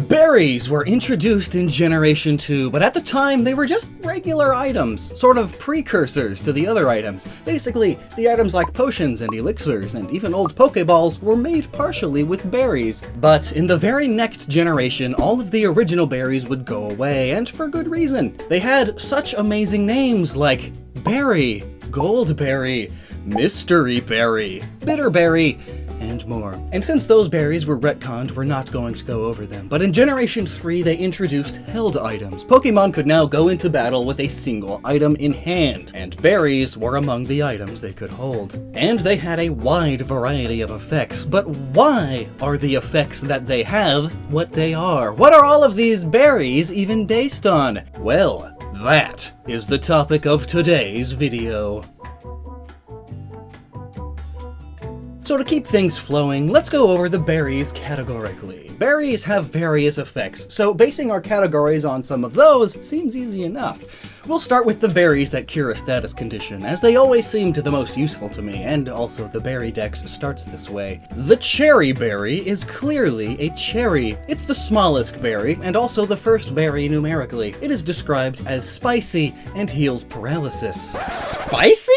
Berries were introduced in Generation 2, but at the time they were just regular items, sort of precursors to the other items. Basically, the items like potions and elixirs and even old Pokeballs were made partially with berries. But in the very next generation, all of the original berries would go away, and for good reason. They had such amazing names like Berry, Goldberry, Mystery Berry, Bitterberry, and more. And since those berries were retconned, we're not going to go over them. But in Generation 3, they introduced held items. Pokemon could now go into battle with a single item in hand, and berries were among the items they could hold. And they had a wide variety of effects. But why are the effects that they have what they are? What are all of these berries even based on? Well, that is the topic of today's video. So to keep things flowing, let's go over the berries categorically. Berries have various effects, so basing our categories on some of those seems easy enough. We'll start with the berries that cure a status condition, as they always seem the most useful to me, and also the berry dex starts this way. The cherry berry is clearly a cherry. It's the smallest berry, and also the first berry numerically. It is described as spicy and heals paralysis. Spicy?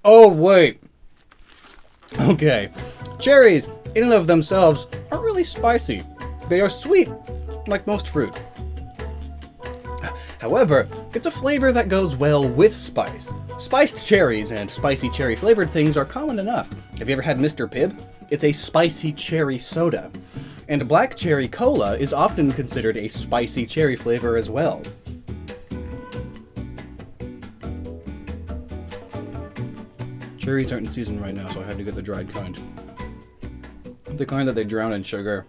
Oh, wait. Okay. Cherries, in and of themselves, aren't really spicy. They are sweet, like most fruit. However, it's a flavor that goes well with spice. Spiced cherries and spicy cherry flavored things are common enough. Have you ever had Mr. Pibb? It's a spicy cherry soda. And black cherry cola is often considered a spicy cherry flavor as well. Cherries aren't in season right now, so I had to get the dried kind. The kind that they drown in sugar.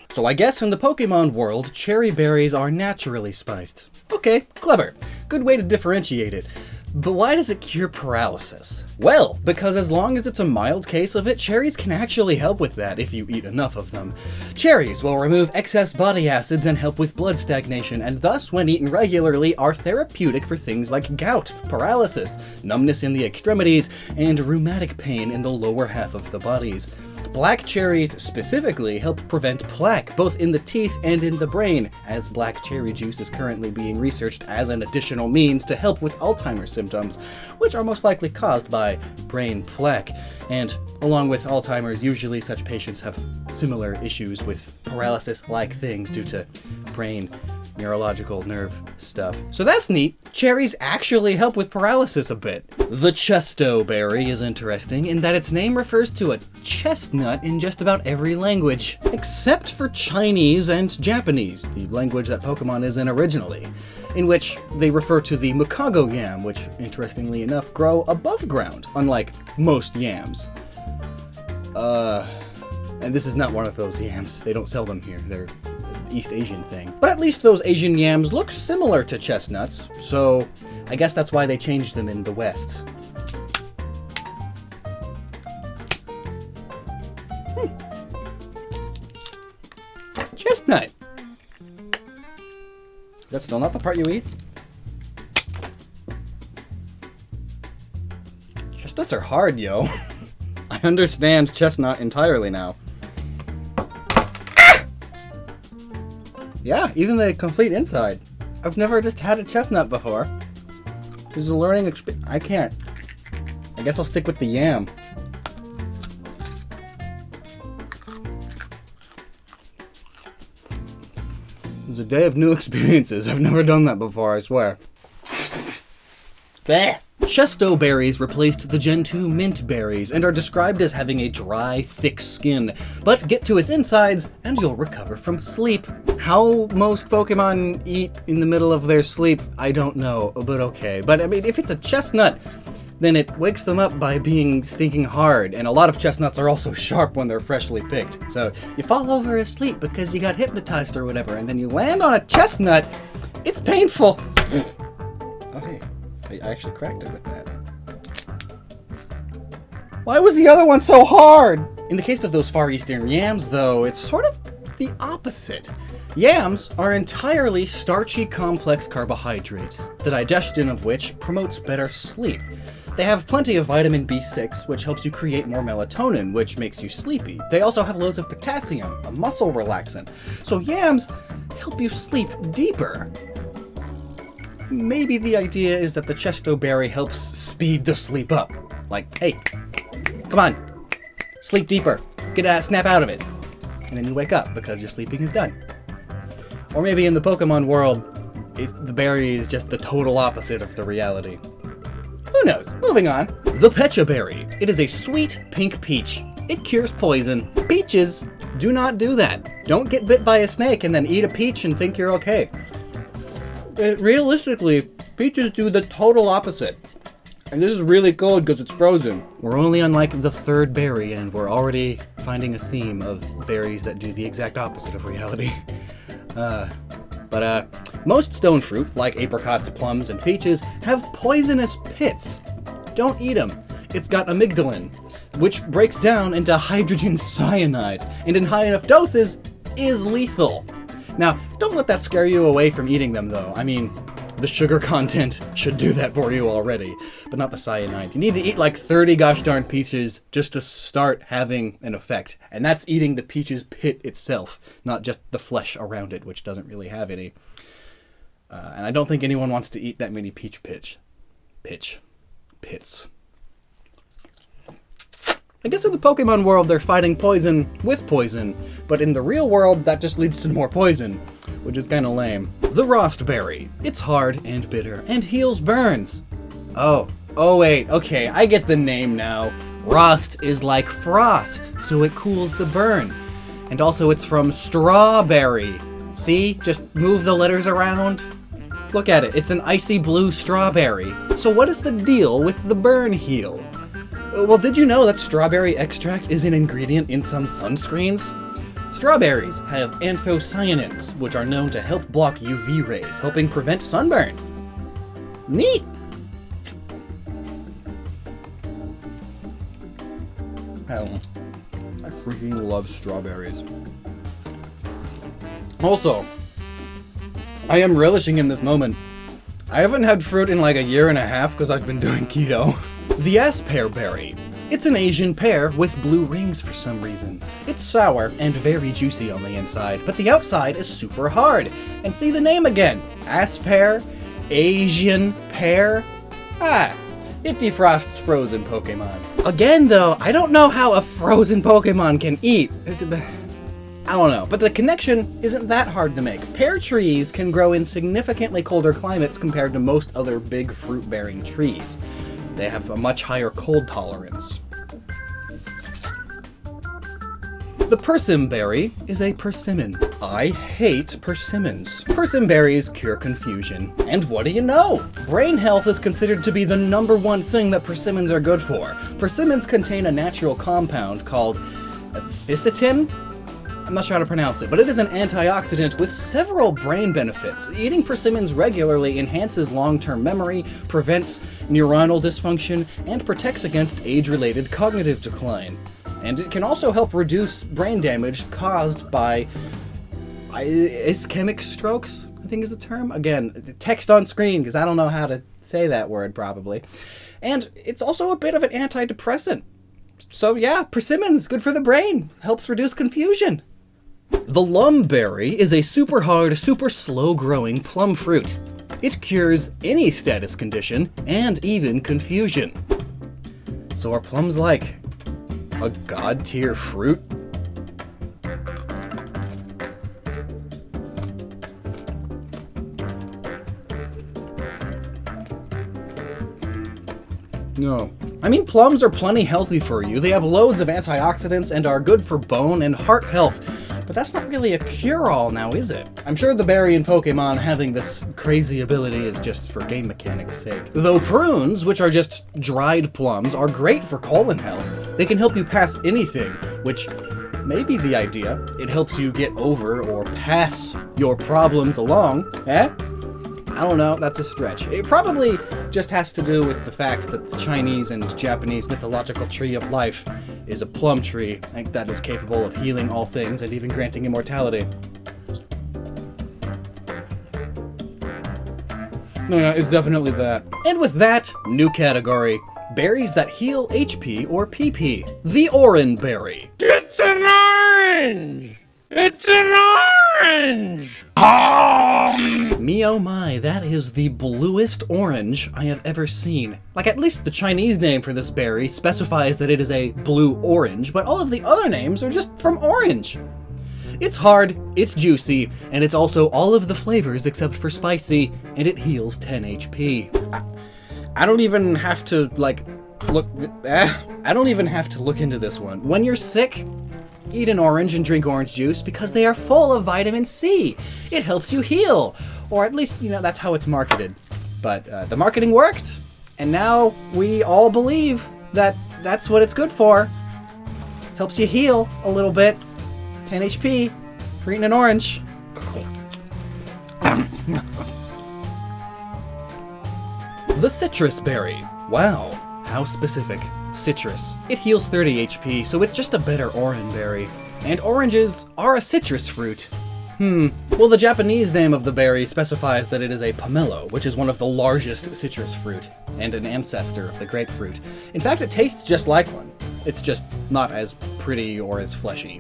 So I guess in the Pokemon world, cherry berries are naturally spiced. Okay, clever. Good way to differentiate it. But why does it cure paralysis? Well, because as long as it's a mild case of it, cherries can actually help with that if you eat enough of them. Cherries will remove excess body acids and help with blood stagnation, and thus, when eaten regularly, are therapeutic for things like gout, paralysis, numbness in the extremities, and rheumatic pain in the lower half of the bodies. Black cherries specifically help prevent plaque, both in the teeth and in the brain, as black cherry juice is currently being researched as an additional means to help with Alzheimer's symptoms, which are most likely caused by brain plaque. And along with Alzheimer's, usually such patients have similar issues with paralysis-like things due to brain neurological nerve stuff. So that's neat. Cherries actually help with paralysis a bit. The Chesto berry is interesting in that its name refers to a chestnut in just about every language, except for Chinese and Japanese, the language that Pokemon is in originally, in which they refer to the Mukago yam, which, interestingly enough, grow above ground, unlike most yams. And this is not one of those yams. They don't sell them here. They're East Asian thing. But at least those Asian yams look similar to chestnuts, so I guess that's why they changed them in the West. Chestnut! That's still not the part you eat? Chestnuts are hard, yo. I understand chestnut entirely now. Yeah, even the complete inside. I've never just had a chestnut before. This is a learning experience. I can't. I guess I'll stick with the yam. It's a day of new experiences. I've never done that before, I swear. Bleh. Chesto berries replaced the Gen 2 mint berries and are described as having a dry, thick skin, but get to its insides and you'll recover from sleep. How most Pokemon eat in the middle of their sleep, I don't know, but okay. But I mean, if it's a chestnut, then it wakes them up by being stinking hard, and a lot of chestnuts are also sharp when they're freshly picked. So you fall over asleep because you got hypnotized or whatever, and then you land on a chestnut, it's painful. Okay. I actually cracked it with that. Why was the other one so hard? In the case of those Far Eastern yams, though, it's sort of the opposite. Yams are entirely starchy, complex carbohydrates, the digestion of which promotes better sleep. They have plenty of vitamin B6, which helps you create more melatonin, which makes you sleepy. They also have loads of potassium, a muscle relaxant. So yams help you sleep deeper. Maybe the idea is that the Chesto berry helps speed the sleep up. Like, hey, come on, sleep deeper, snap out of it. And then you wake up because your sleeping is done. Or maybe in the Pokemon world, the berry is just the total opposite of the reality. Who knows? Moving on. The Pecha berry. It is a sweet pink peach. It cures poison. Peaches do not do that. Don't get bit by a snake and then eat a peach and think you're okay. Realistically, peaches do the total opposite. And this is really cold because it's frozen. We're only on like the third berry and we're already finding a theme of berries that do the exact opposite of reality. But most stone fruit, like apricots, plums, and peaches, have poisonous pits. Don't eat them. It's got amygdalin, which breaks down into hydrogen cyanide, and in high enough doses is lethal. Now, don't let that scare you away from eating them, though. I mean, the sugar content should do that for you already, but not the cyanide. You need to eat like 30 gosh darn peaches just to start having an effect, and that's eating the peach's pit itself, not just the flesh around it, which doesn't really have any. And I don't think anyone wants to eat that many peach pits. I guess in the Pokemon world, they're fighting poison with poison, but in the real world, that just leads to more poison, which is kind of lame. The Rost Berry. It's hard and bitter, and heals burns. Oh wait, okay, I get the name now. Rost is like frost, so it cools the burn. And also it's from strawberry. See? Just move the letters around. Look at it, it's an icy blue strawberry. So what is the deal with the burn heal? Well, did you know that strawberry extract is an ingredient in some sunscreens? Strawberries have anthocyanins, which are known to help block UV rays, helping prevent sunburn. Neat! Hell, I freaking love strawberries. Also, I am relishing in this moment. I haven't had fruit in like a year and a half because I've been doing keto. The Aspear Berry. It's an Asian pear with blue rings for some reason. It's sour and very juicy on the inside, but the outside is super hard. And see the name again. Aspear? Asian pear? It defrosts frozen Pokemon. Again though, I don't know how a frozen Pokemon can eat. I don't know, but the connection isn't that hard to make. Pear trees can grow in significantly colder climates compared to most other big fruit-bearing trees. They have a much higher cold tolerance. The Persim berry is a persimmon. I hate persimmons. Persim berries cure confusion. And what do you know? Brain health is considered to be the #1 thing that persimmons are good for. Persimmons contain a natural compound called fisetin? I'm not sure how to pronounce it, but it is an antioxidant with several brain benefits. Eating persimmons regularly enhances long-term memory, prevents neuronal dysfunction, and protects against age-related cognitive decline. And it can also help reduce brain damage caused by ischemic strokes, I think is the term. Again, text on screen, because I don't know how to say that word, probably. And it's also a bit of an antidepressant. So yeah, persimmons, good for the brain, helps reduce confusion. The Lum berry is a super hard, super slow-growing plum fruit. It cures any status condition, and even confusion. So are plums like a god-tier fruit? No. I mean, plums are plenty healthy for you. They have loads of antioxidants and are good for bone and heart health. But that's not really a cure-all now, is it? I'm sure the berry in Pokemon having this crazy ability is just for game mechanics' sake. Though prunes, which are just dried plums, are great for colon health. They can help you pass anything, which may be the idea. It helps you get over or pass your problems along, eh? I don't know, that's a stretch. It probably just has to do with the fact that the Chinese and Japanese mythological tree of life is a plum tree that is capable of healing all things and even granting immortality. Yeah, it's definitely that. And with that, new category. Berries that heal HP or PP. The Oran Berry. It's an orange! It's an orange! Me oh my, that is the bluest orange I have ever seen. Like, at least the Chinese name for this berry specifies that it is a blue orange, but all of the other names are just from orange. It's hard, it's juicy, and it's also all of the flavors except for spicy, and it heals 10 HP. I don't even have to, like, I don't even have to look into this one. When you're sick, eat an orange and drink orange juice because they are full of vitamin C. It helps you heal. Or at least, that's how it's marketed. But the marketing worked, and now we all believe that that's what it's good for. Helps you heal a little bit. 10 HP for eating an orange. The Citrus Berry. Wow, how specific. Citrus. It heals 30 HP, so it's just a better orange berry. And oranges are a citrus fruit. Well, the Japanese name of the berry specifies that it is a pomelo, which is one of the largest citrus fruit, and an ancestor of the grapefruit. In fact, it tastes just like one. It's just not as pretty or as fleshy.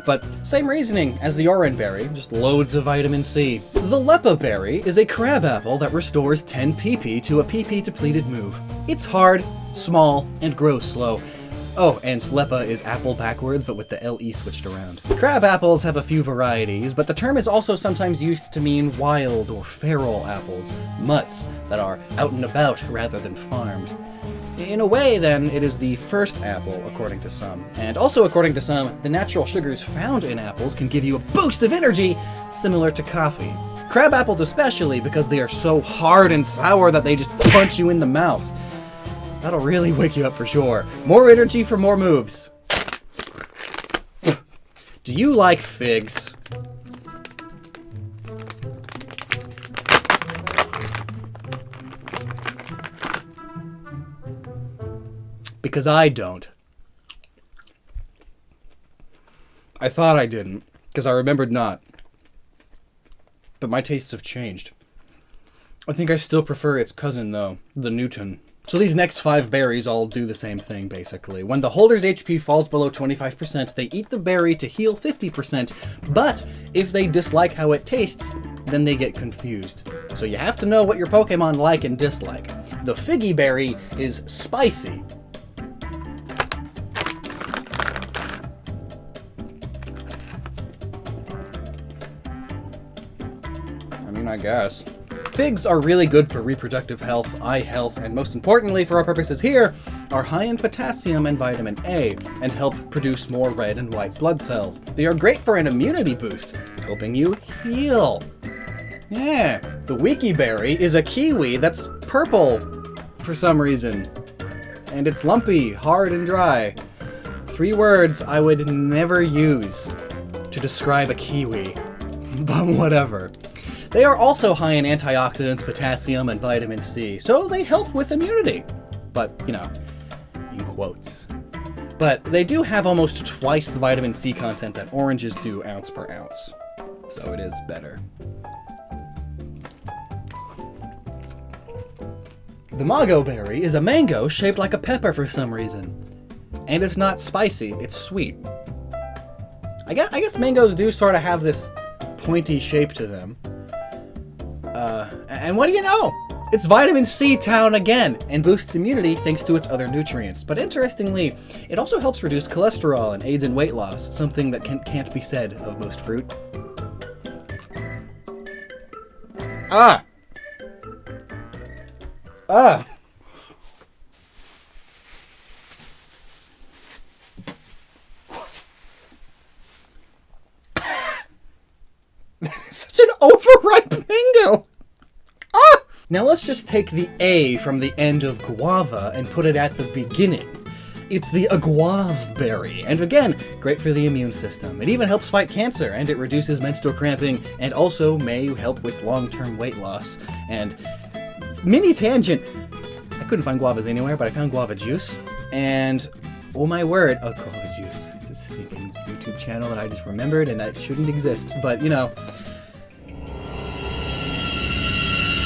But same reasoning as the orange berry, just loads of vitamin C. The Leppa berry is a crab apple that restores 10 PP to a PP depleted move. It's hard, small, and grows slow. Oh, and Leppa is apple backwards, but with the LE switched around. Crab apples have a few varieties, but the term is also sometimes used to mean wild or feral apples, mutts that are out and about rather than farmed. In a way, then, it is the first apple, according to some. And also according to some, the natural sugars found in apples can give you a boost of energy, similar to coffee. Crab apples especially, because they are so hard and sour that they just punch you in the mouth. That'll really wake you up for sure. More energy for more moves. Do you like figs? Because I don't. I thought I didn't, because I remembered not. But my tastes have changed. I think I still prefer its cousin, though, the Newton. So these next 5 berries all do the same thing, basically. When the holder's HP falls below 25%, they eat the berry to heal 50%, but if they dislike how it tastes, then they get confused. So you have to know what your Pokemon like and dislike. The Figgy berry is spicy. I guess. Figs are really good for reproductive health, eye health, and most importantly for our purposes here, are high in potassium and vitamin A, and help produce more red and white blood cells. They are great for an immunity boost, helping you heal. Yeah, the Wiki Berry is a kiwi that's purple for some reason. And it's lumpy, hard, and dry. 3 words I would never use to describe a kiwi, but whatever. They are also high in antioxidants, potassium, and vitamin C, so they help with immunity. But, in quotes. But they do have almost twice the vitamin C content that oranges do ounce per ounce. So it is better. The Mago Berry is a mango shaped like a pepper for some reason. And it's not spicy, it's sweet. I guess mangoes do sort of have this pointy shape to them. And what do you know? It's vitamin C town again, and boosts immunity thanks to its other nutrients. But interestingly, it also helps reduce cholesterol and aids in weight loss, something that can't be said of most fruit. Now let's just take the A from the end of guava and put it at the beginning. It's the aguave berry, and again, great for the immune system. It even helps fight cancer, and it reduces menstrual cramping, and also may help with long-term weight loss. And mini tangent, I couldn't find guavas anywhere, but I found guava juice, and oh my word, oh, guava juice. It's a stinking YouTube channel that I just remembered, and that shouldn't exist, but you know,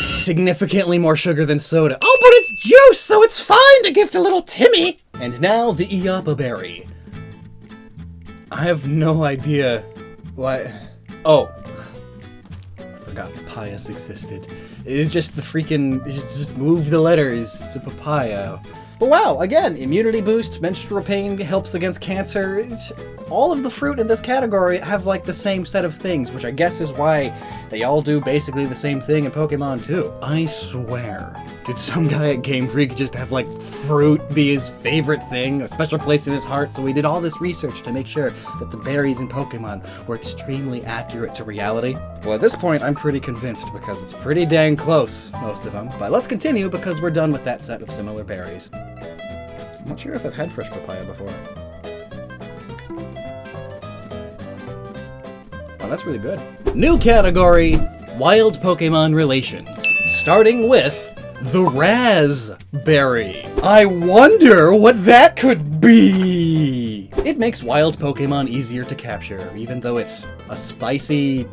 significantly more sugar than soda. Oh, but it's juice, so it's fine to gift a little Timmy! And now the Iapa berry. I have no idea why. Oh. I forgot papayas existed. It's just the freaking, just move the letters. It's a papaya. But wow, again, immunity boost, menstrual pain, helps against cancer. All of the fruit in this category have like the same set of things, which I guess is why they all do basically the same thing in Pokemon too. I swear, did some guy at Game Freak just have like fruit be his favorite thing, a special place in his heart? So we did all this research to make sure that the berries in Pokemon were extremely accurate to reality. Well, at this point, I'm pretty convinced because it's pretty dang close, most of them. But let's continue because we're done with that set of similar berries. I'm not sure if I've had fresh papaya before. Oh, that's really good. New category, Wild Pokemon Relations. Starting with the Raspberry. I wonder what that could be! It makes wild Pokemon easier to capture, even though it's a spicy,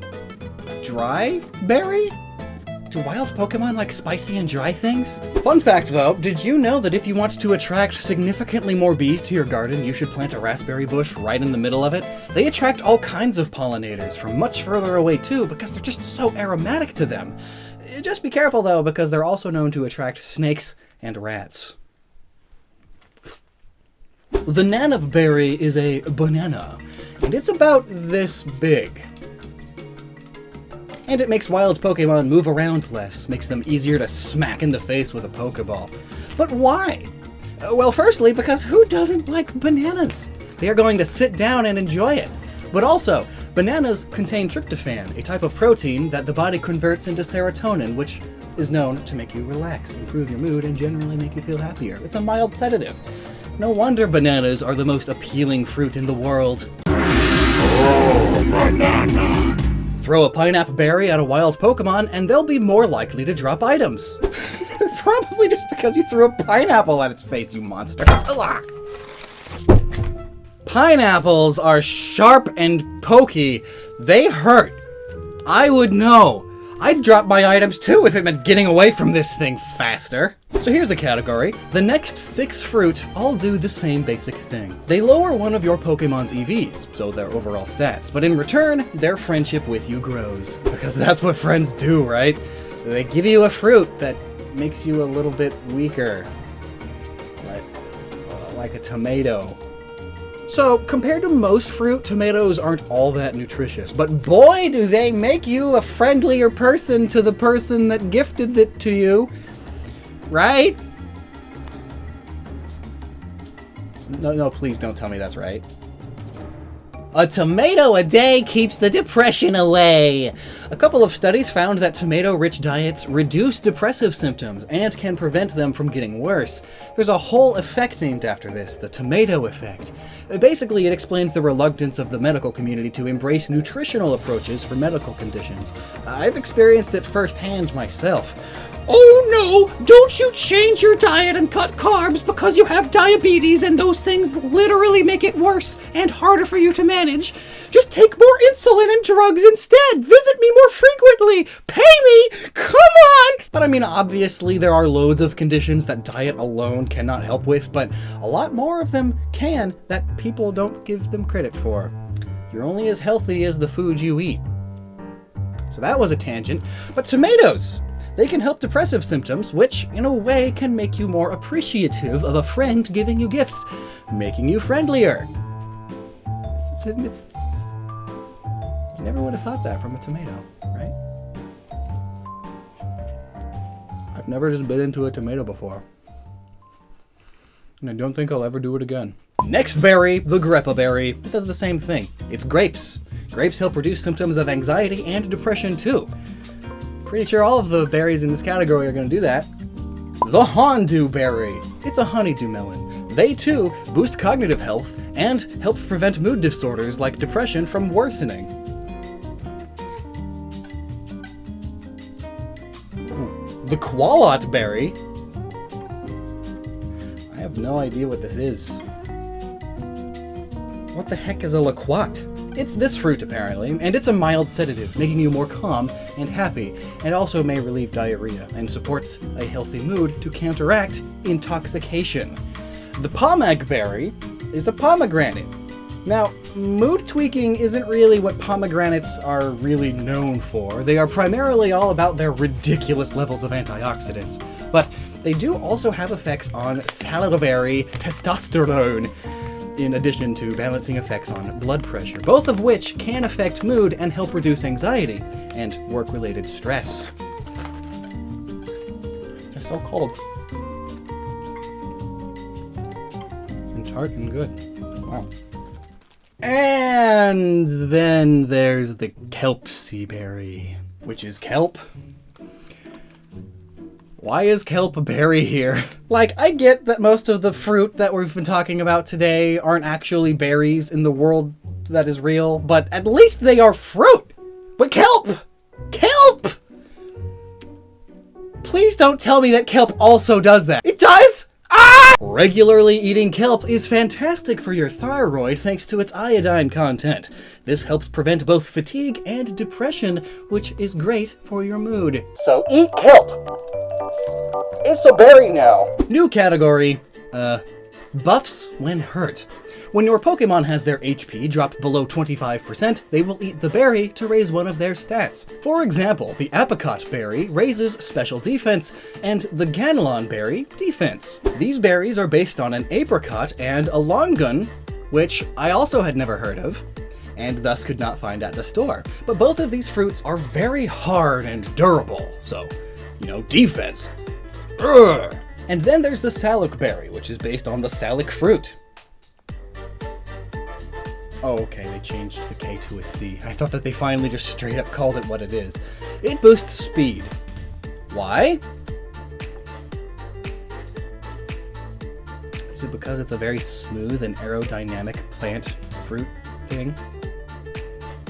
dry berry? Do wild Pokemon like spicy and dry things? Fun fact though, did you know that if you want to attract significantly more bees to your garden, you should plant a raspberry bush right in the middle of it? They attract all kinds of pollinators from much further away too, because they're just so aromatic to them. Just be careful though, because they're also known to attract snakes and rats. The Nanaberry is a banana, and it's about this big. And it makes wild Pokemon move around less, makes them easier to smack in the face with a Pokeball. But why? Well, firstly, because who doesn't like bananas? They are going to sit down and enjoy it. But also, bananas contain tryptophan, a type of protein that the body converts into serotonin, which is known to make you relax, improve your mood, and generally make you feel happier. It's a mild sedative. No wonder bananas are the most appealing fruit in the world. Oh, banana. Throw a pineapple berry at a wild Pokemon, and they'll be more likely to drop items. Probably just because you threw a pineapple at its face, you monster. Pineapples are sharp and pokey. They hurt. I would know. I'd drop my items too if it meant getting away from this thing faster. So here's a category. The next 6 fruit all do the same basic thing. They lower one of your Pokemon's EVs, so their overall stats, but in return, their friendship with you grows. Because that's what friends do, right? They give you a fruit that makes you a little bit weaker. Like a tomato. So, compared to most fruit, tomatoes aren't all that nutritious, but boy do they make you a friendlier person to the person that gifted it to you. Right? No, please don't tell me that's right. A tomato a day keeps the depression away. A couple of studies found that tomato-rich diets reduce depressive symptoms and can prevent them from getting worse. There's a whole effect named after this, the tomato effect. Basically, it explains the reluctance of the medical community to embrace nutritional approaches for medical conditions. I've experienced it firsthand myself. Oh no! Don't you change your diet and cut carbs because you have diabetes and those things literally make it worse and harder for you to manage. Just take more insulin and drugs instead! Visit me more frequently! Pay me! Come on! But I mean, obviously there are loads of conditions that diet alone cannot help with, but a lot more of them can that people don't give them credit for. You're only as healthy as the food you eat. So that was a tangent, but tomatoes! They can help depressive symptoms, which, in a way, can make you more appreciative of a friend giving you gifts, making you friendlier. You never would have thought that from a tomato, right? I've never just bit into a tomato before. And I don't think I'll ever do it again. Next berry, the Greppa berry, does the same thing. It's grapes. Grapes help reduce symptoms of anxiety and depression, too. Pretty sure all of the berries in this category are going to do that. The Hondu Berry. It's a honeydew melon. They too boost cognitive health and help prevent mood disorders like depression from worsening. The Qualot Berry. I have no idea what this is. What the heck is a Loquat? It's this fruit apparently, and it's a mild sedative, making you more calm and happy, and also may relieve diarrhea, and supports a healthy mood to counteract intoxication. The Pomag Berry is a pomegranate. Now, mood tweaking isn't really what pomegranates are really known for. They are primarily all about their ridiculous levels of antioxidants, but they do also have effects on salivary testosterone, in addition to balancing effects on blood pressure, both of which can affect mood and help reduce anxiety and work-related stress. They're so cold. And tart and good. Wow. And then there's the Kelpsy berry, which is kelp. Why is kelp a berry here? Like, I get that most of the fruit that we've been talking about today aren't actually berries in the world that is real, but at least they are fruit! But kelp! Kelp! Please don't tell me that kelp also does that. It does? Ah! Regularly eating kelp is fantastic for your thyroid thanks to its iodine content. This helps prevent both fatigue and depression, which is great for your mood. So eat kelp. It's a berry now. New category, buffs when hurt. When your Pokemon has their HP drop below 25%, they will eat the berry to raise one of their stats. For example, the Apricot berry raises special defense, and the Ganelon berry, defense. These berries are based on an apricot and a longun, which I also had never heard of, and thus could not find at the store. But both of these fruits are very hard and durable, so, you know, defense. Urgh. And then there's the Salic berry, which is based on the Salic fruit. Oh, okay, they changed the K to a C. I thought that they finally just straight up called it what it is. It boosts speed. Why? Is it because it's a very smooth and aerodynamic plant fruit thing?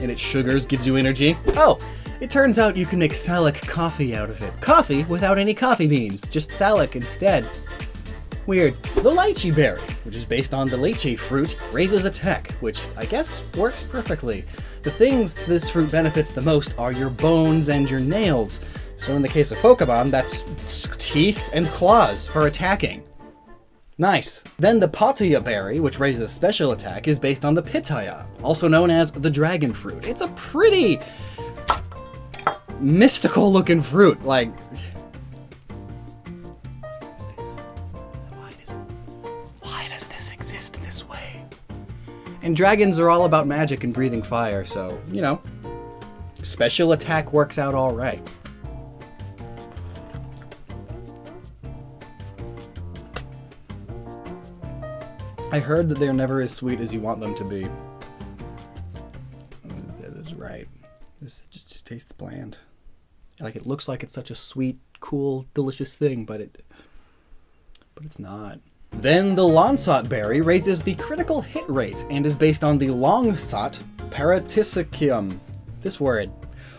And its sugars gives you energy? Oh, it turns out you can make Salic coffee out of it. Coffee without any coffee beans, just Salic instead. Weird. The Lychee berry, which is based on the lychee fruit, raises attack, which I guess works perfectly. The things this fruit benefits the most are your bones and your nails. So in the case of Pokemon, that's teeth and claws for attacking. Nice. Then the Pataya berry, which raises special attack, is based on the Pitaya, also known as the dragon fruit. It's a pretty mystical looking fruit, like... Why does this exist this way? And dragons are all about magic and breathing fire, so, you know, special attack works out all right. I heard that they're never as sweet as you want them to be. That's right. This just tastes bland. Like, it looks like it's such a sweet, cool, delicious thing, but it's not. Then the Lonsot berry raises the critical hit rate and is based on the Longsot Paratisicium. This word,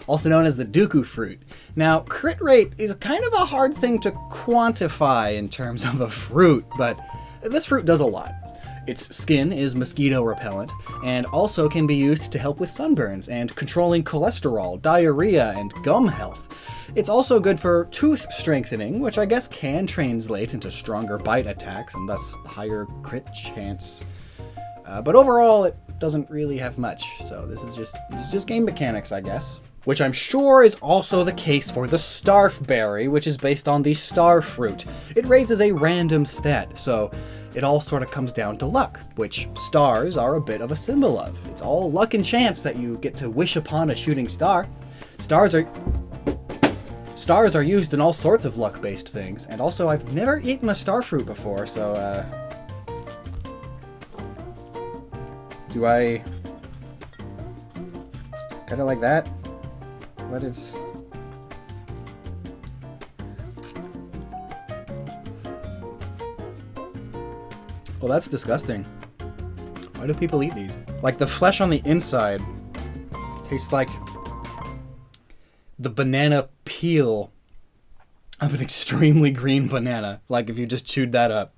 also known as the Dooku fruit. Now, crit rate is kind of a hard thing to quantify in terms of a fruit, but this fruit does a lot. Its skin is mosquito repellent, and also can be used to help with sunburns and controlling cholesterol, diarrhea, and gum health. It's also good for tooth strengthening, which I guess can translate into stronger bite attacks and thus higher crit chance. But overall, it doesn't really have much, so this is just game mechanics, I guess. Which I'm sure is also the case for the Starf berry, which is based on the star fruit. It raises a random stat, so it all sort of comes down to luck, which stars are a bit of a symbol of. It's all luck and chance that you get to wish upon a shooting star. Stars are used in all sorts of luck-based things, and also I've never eaten a star fruit before, so do I kind of like that? What is... Well, that's disgusting. Why do people eat these? Like, the flesh on the inside tastes like the banana peel of an extremely green banana. Like, if you just chewed that up.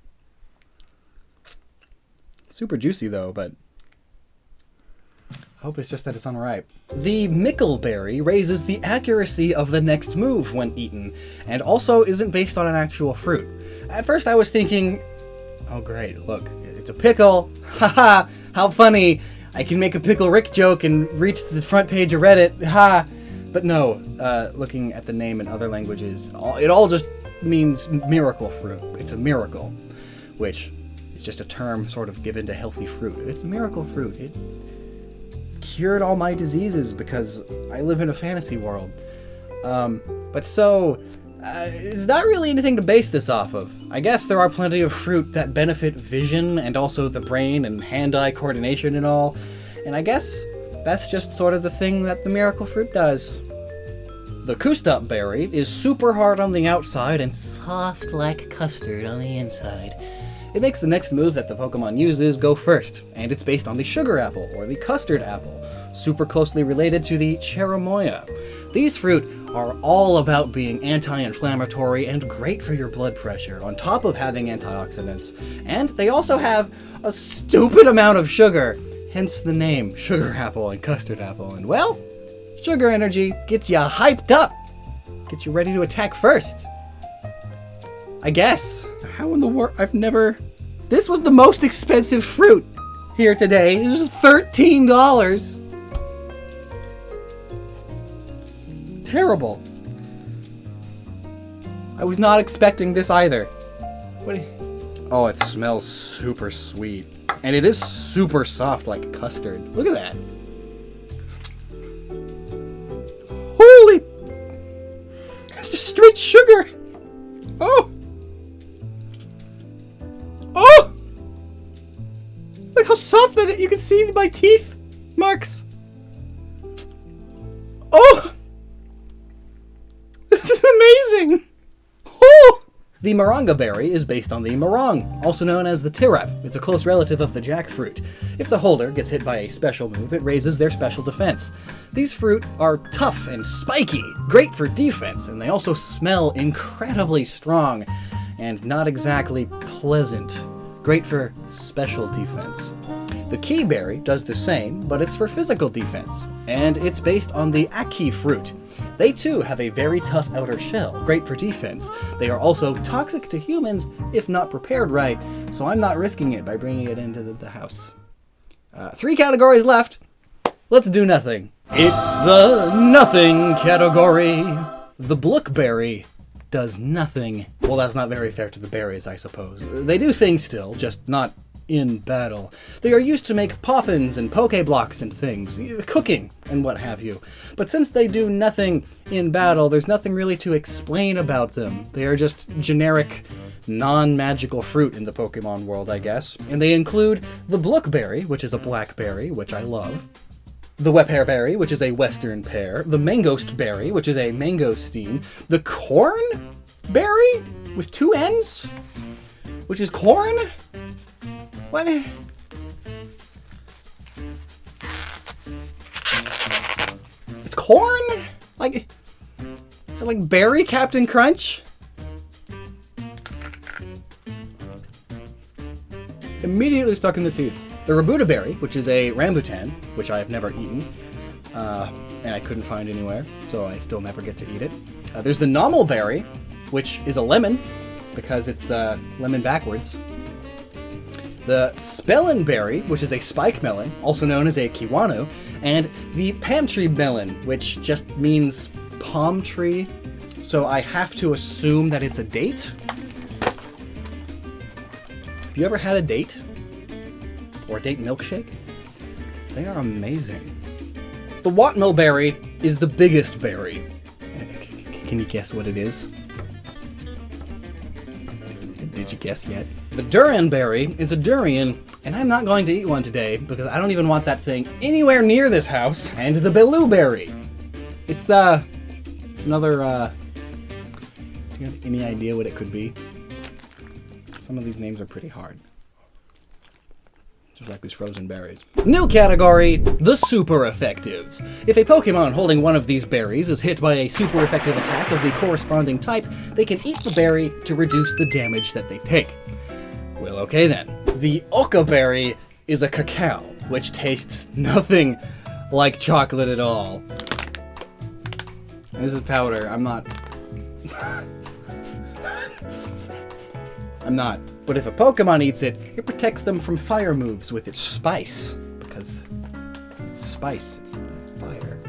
Super juicy, though, but I hope it's just that it's unripe. The Mickleberry raises the accuracy of the next move when eaten, and also isn't based on an actual fruit. At first I was thinking, oh great, look, it's a pickle, haha, how funny, I can make a Pickle Rick joke and reach the front page of Reddit, ha! But no, looking at the name in other languages, it all just means miracle fruit. It's a miracle, which is just a term sort of given to healthy fruit. It's a miracle fruit. It cured all my diseases because I live in a fantasy world. It's not really anything to base this off of. I guess there are plenty of fruit that benefit vision and also the brain and hand-eye coordination and all. And I guess that's just sort of the thing that the miracle fruit does. The Kustop berry is super hard on the outside and soft like custard on the inside. It makes the next move that the Pokemon uses go first, and it's based on the sugar apple, or the custard apple, super closely related to the cherimoya. These fruit are all about being anti-inflammatory and great for your blood pressure, on top of having antioxidants. And they also have a stupid amount of sugar, hence the name sugar apple and custard apple. And well, sugar energy gets you hyped up, gets you ready to attack first. I guess. How in the world? This was the most expensive fruit here today. It was $13. Terrible. I was not expecting this either. Oh, it smells super sweet. And it is super soft like custard. Look at that. Holy! It's just straight sugar. Oh! Oh! Look how soft that is. You can see my teeth marks. Oh! This is amazing! Oh! The Moringa berry is based on the morong, also known as the tirap. It's a close relative of the jackfruit. If the holder gets hit by a special move, it raises their special defense. These fruit are tough and spiky, great for defense, and they also smell incredibly strong and not exactly pleasant. Great for special defense. The key berry does the same, but it's for physical defense, and it's based on the ackee fruit. They too have a very tough outer shell, great for defense. They are also toxic to humans if not prepared right, so I'm not risking it by bringing it into the house. 3 categories left. Let's do nothing. It's the nothing category. The Blookberry does nothing. Well, that's not very fair to the berries, I suppose. They do things still, just not in battle. They are used to make poffins and Pokeblocks and things, cooking and what have you. But since they do nothing in battle, there's nothing really to explain about them. They are just generic, non-magical fruit in the Pokemon world, I guess. And they include the Blookberry, which is a blackberry, which I love. The Wepear berry, which is a western pear. The Mangost berry, which is a mangosteen. The Corn berry, with 2 N's, which is corn? What? It's corn? Like, is it like berry Captain Crunch? Immediately stuck in the teeth. The Rabuta berry, which is a rambutan, which I have never eaten, and I couldn't find anywhere, so I still never get to eat it. There's the Nomel berry, which is a lemon, because it's lemon backwards. The Spellin berry, which is a spike melon, also known as a kiwano, and the Pamtree melon, which just means palm tree, so I have to assume that it's a date. Have you ever had a date? Or a date milkshake? They are amazing. The Watmel berry is the biggest berry. Can you guess what it is? Did you guess yet? The Durian berry is a durian, and I'm not going to eat one today because I don't even want that thing anywhere near this house. And the Beloo berry. It's another, do you have any idea what it could be? Some of these names are pretty hard. Just like these frozen berries. New category, the super effectives. If a Pokemon holding one of these berries is hit by a super effective attack of the corresponding type, they can eat the berry to reduce the damage that they take. Well, okay then. The Oka berry is a cacao, which tastes nothing like chocolate at all. This is powder, I'm not. I'm not. But if a Pokemon eats it, it protects them from fire moves with its spice. Because it's spice, it's fire.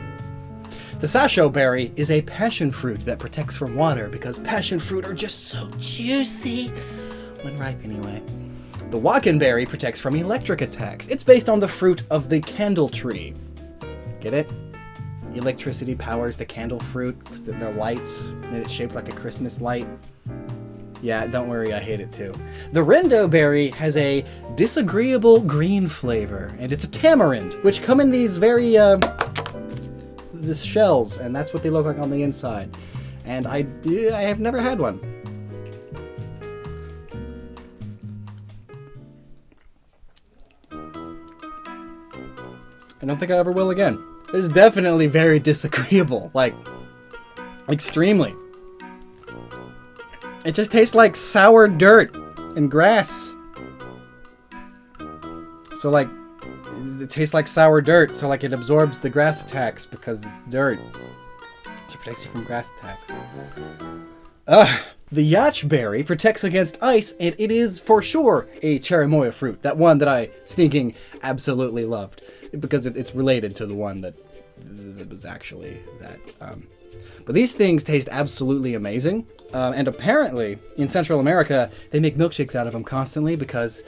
The Sasho berry is a passion fruit that protects from water because passion fruit are just so juicy. When ripe anyway. The Wakin berry protects from electric attacks. It's based on the fruit of the candle tree. Get it? Electricity powers the candle fruit because they're lights and it's shaped like a Christmas light. Yeah, don't worry, I hate it too. The Rendo berry has a disagreeable green flavor, and it's a tamarind, which come in these very, the shells, and that's what they look like on the inside. And I have never had one. I don't think I ever will again. This is definitely very disagreeable, like, extremely. It just tastes like sour dirt and grass. So like, it tastes like sour dirt, so like it absorbs the grass attacks because it's dirt. So it protects you from grass attacks. The Yacht berry protects against ice, and it is for sure a Cherimoya fruit. That one that I stinking absolutely loved. Because it's related to the one that was actually that. But these things taste absolutely amazing. And apparently, in Central America, they make milkshakes out of them constantly because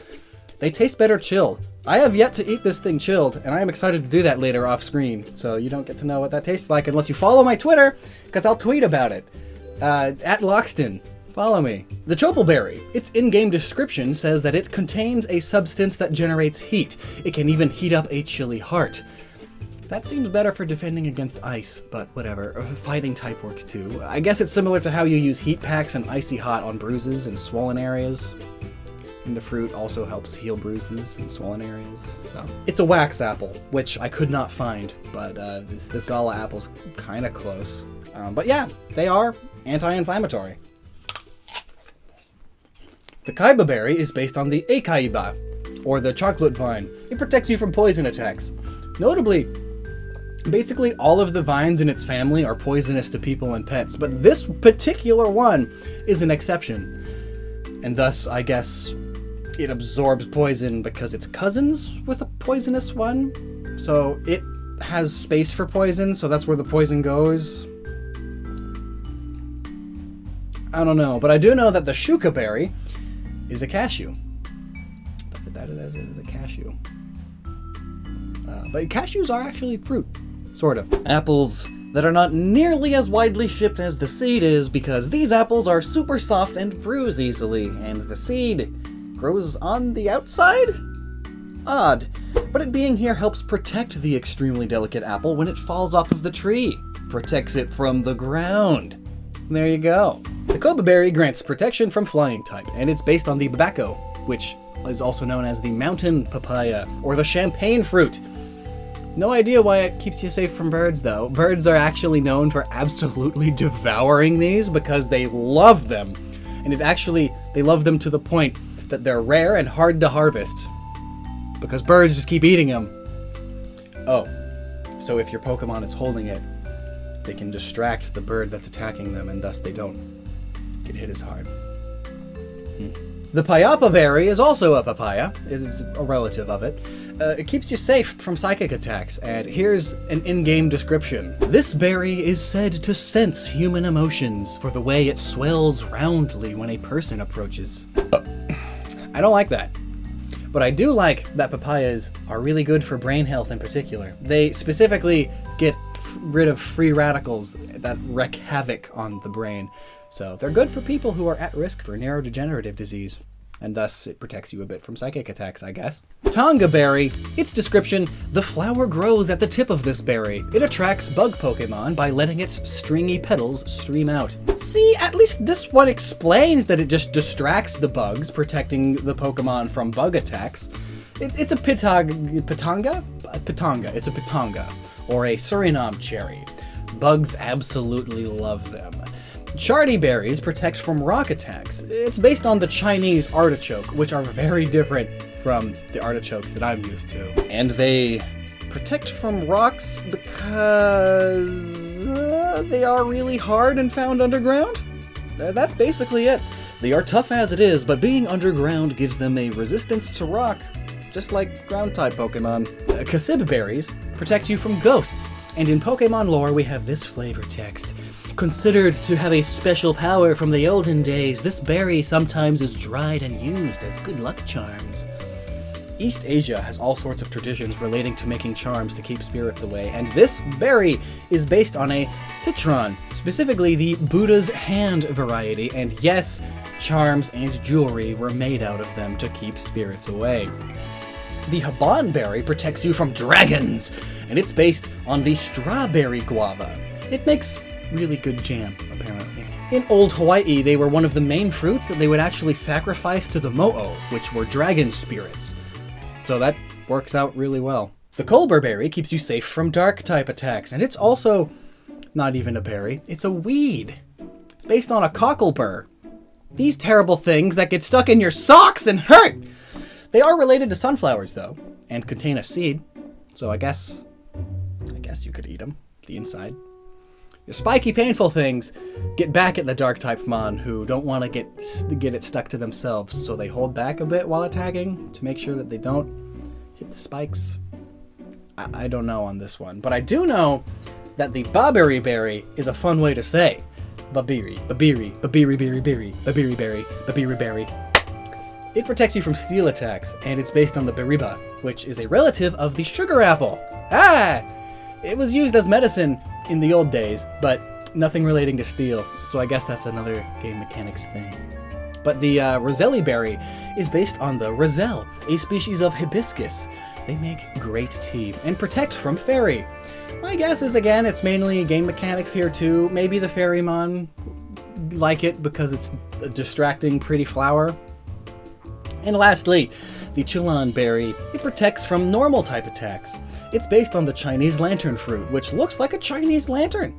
they taste better chilled. I have yet to eat this thing chilled, and I am excited to do that later off screen. So you don't get to know what that tastes like unless you follow my Twitter, because I'll tweet about it. At Lockstin. Follow me. The Choppleberry. Its in-game description says that it contains a substance that generates heat. It can even heat up a chilly heart. That seems better for defending against ice, but whatever. Fighting type works too. I guess it's similar to how you use heat packs and icy hot on bruises and swollen areas. And the fruit also helps heal bruises and swollen areas. So it's a wax apple, which I could not find, but this Galar apple's kind of close. But yeah, they are anti-inflammatory. The Kaiba berry is based on the Akaiba, or the chocolate vine. It protects you from poison attacks. Notably, basically all of the vines in its family are poisonous to people and pets, but this particular one is an exception. And thus, I guess, it absorbs poison because it's cousins with a poisonous one. So it has space for poison, so that's where the poison goes. I don't know, but I do know that the Shuka berry is a cashew. That is a cashew. But cashews are actually fruit, sort of. Apples that are not nearly as widely shipped as the seed is because these apples are super soft and bruise easily, and the seed grows on the outside? Odd. But it being here helps protect the extremely delicate apple when it falls off of the tree. Protects it from the ground. There you go. The Koba berry grants protection from flying type, and it's based on the Babako, which is also known as the mountain papaya, or the champagne fruit. No idea why it keeps you safe from birds, though. Birds are actually known for absolutely devouring these because they love them. And they love them to the point that they're rare and hard to harvest. Because birds just keep eating them. Oh, so if your Pokemon is holding it, they can distract the bird that's attacking them, and thus they don't get hit as hard. The Payapa berry is also a papaya. It's a relative of it. It keeps you safe from psychic attacks, and here's an in-game description. This berry is said to sense human emotions for the way it swells roundly when a person approaches. I don't like that. But I do like that papayas are really good for brain health in particular. They specifically get rid of free radicals that wreak havoc on the brain. So they're good for people who are at risk for neurodegenerative disease. And thus it protects you a bit from psychic attacks, I guess. Tonga berry. Its description: the flower grows at the tip of this berry. It attracts bug Pokemon by letting its stringy petals stream out. See, at least this one explains that it just distracts the bugs, protecting the Pokemon from bug attacks. It's a pitanga? It's a pitanga, or a Suriname cherry. Bugs absolutely love them. Chardy berries protect from rock attacks. It's based on the Chinese artichoke, which are very different from the artichokes that I'm used to. And they protect from rocks because they are really hard and found underground? That's basically it. They are tough as it is, but being underground gives them a resistance to rock, just like ground-type Pokemon. Kasib berries protect you from ghosts, and in Pokemon lore we have this flavor text. Considered to have a special power from the olden days, this berry sometimes is dried and used as good luck charms. East Asia has all sorts of traditions relating to making charms to keep spirits away, and this berry is based on a citron, specifically the Buddha's hand variety, and yes, charms and jewelry were made out of them to keep spirits away. The Haban berry protects you from dragons, and it's based on the strawberry guava. It makes really good jam, apparently. In old Hawaii, they were one of the main fruits that they would actually sacrifice to the mo'o, which were dragon spirits. So that works out really well. The Colbur berry keeps you safe from dark-type attacks, and it's also not even a berry, it's a weed. It's based on a cocklebur. These terrible things that get stuck in your socks and hurt! They are related to sunflowers, though, and contain a seed, so I guess you could eat them, the inside. The spiky, painful things get back at the dark-type mon who don't want to get it stuck to themselves, so they hold back a bit while attacking to make sure that they don't hit the spikes. I don't know on this one, but I do know that the Babiri berry is a fun way to say Babiri berry. It protects you from steel attacks, and it's based on the Biriba, which is a relative of the sugar apple. It was used as medicine in the old days, but nothing relating to steel, so I guess that's another game mechanics thing. But the Roselli berry is based on the Roselle, a species of hibiscus. They make great tea and protect from fairy. My guess is, again, it's mainly game mechanics here too. Maybe the Fairymon like it because it's a distracting, pretty flower. And lastly, the Chulan berry. It protects from normal type attacks. It's based on the Chinese lantern fruit, which looks like a Chinese lantern.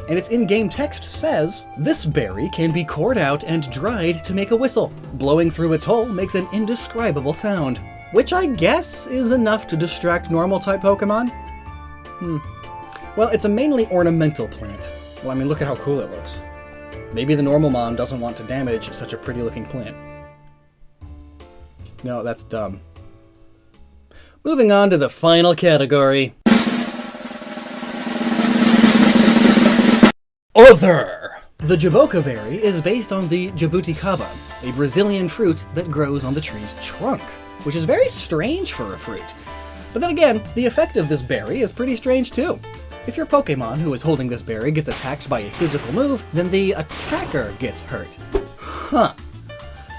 And its in-game text says, this berry can be cored out and dried to make a whistle. Blowing through its hole makes an indescribable sound. Which I guess is enough to distract normal type Pokemon? Well, it's a mainly ornamental plant. Well, I mean, look at how cool it looks. Maybe the normal mon doesn't want to damage such a pretty looking plant. No, that's dumb. Moving on to the final category. Other! The Jaboca berry is based on the jabuticaba, a Brazilian fruit that grows on the tree's trunk, which is very strange for a fruit. But then again, the effect of this berry is pretty strange too. If your Pokemon who is holding this berry gets attacked by a physical move, then the attacker gets hurt.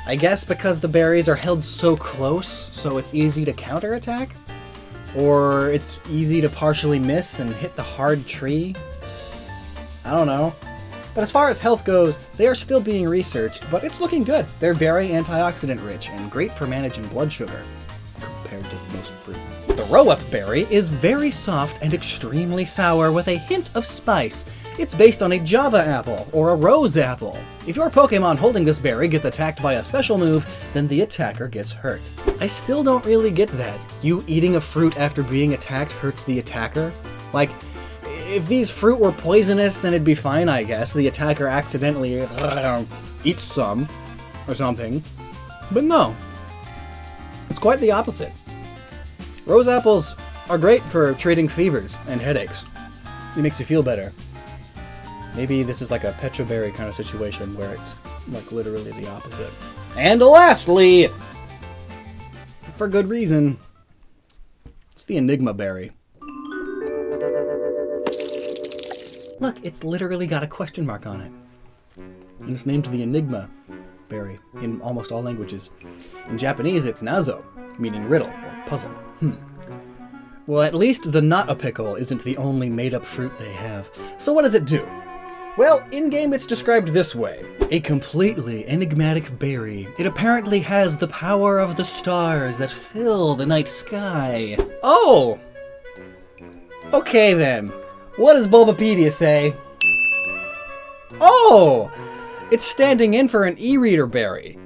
I guess because the berries are held so close, so it's easy to counterattack? Or it's easy to partially miss and hit the hard tree? I don't know. But as far as health goes, they are still being researched, but it's looking good. They're very antioxidant rich and great for managing blood sugar, compared to most fruit. The Row-Up berry is very soft and extremely sour with a hint of spice. It's based on a Java apple, or a rose apple. If your Pokemon holding this berry gets attacked by a special move, then the attacker gets hurt. I still don't really get that. You eating a fruit after being attacked hurts the attacker? Like, if these fruit were poisonous, then it'd be fine, I guess. The attacker accidentally eats some, or something. But no. It's quite the opposite. Rose apples are great for treating fevers and headaches. It makes you feel better. Maybe this is like a Petroberry kind of situation where it's like literally the opposite. And lastly, for good reason, it's the Enigma berry. Look, it's literally got a question mark on it. And it's named the Enigma berry in almost all languages. In Japanese, it's Nazo, meaning riddle or puzzle. Well, at least the Not-A-Pickle isn't the only made-up fruit they have. So what does it do? Well, in-game it's described this way. A completely enigmatic berry. It apparently has the power of the stars that fill the night sky. Oh! Okay then. What does Bulbapedia say? Oh! It's standing in for an e-reader berry.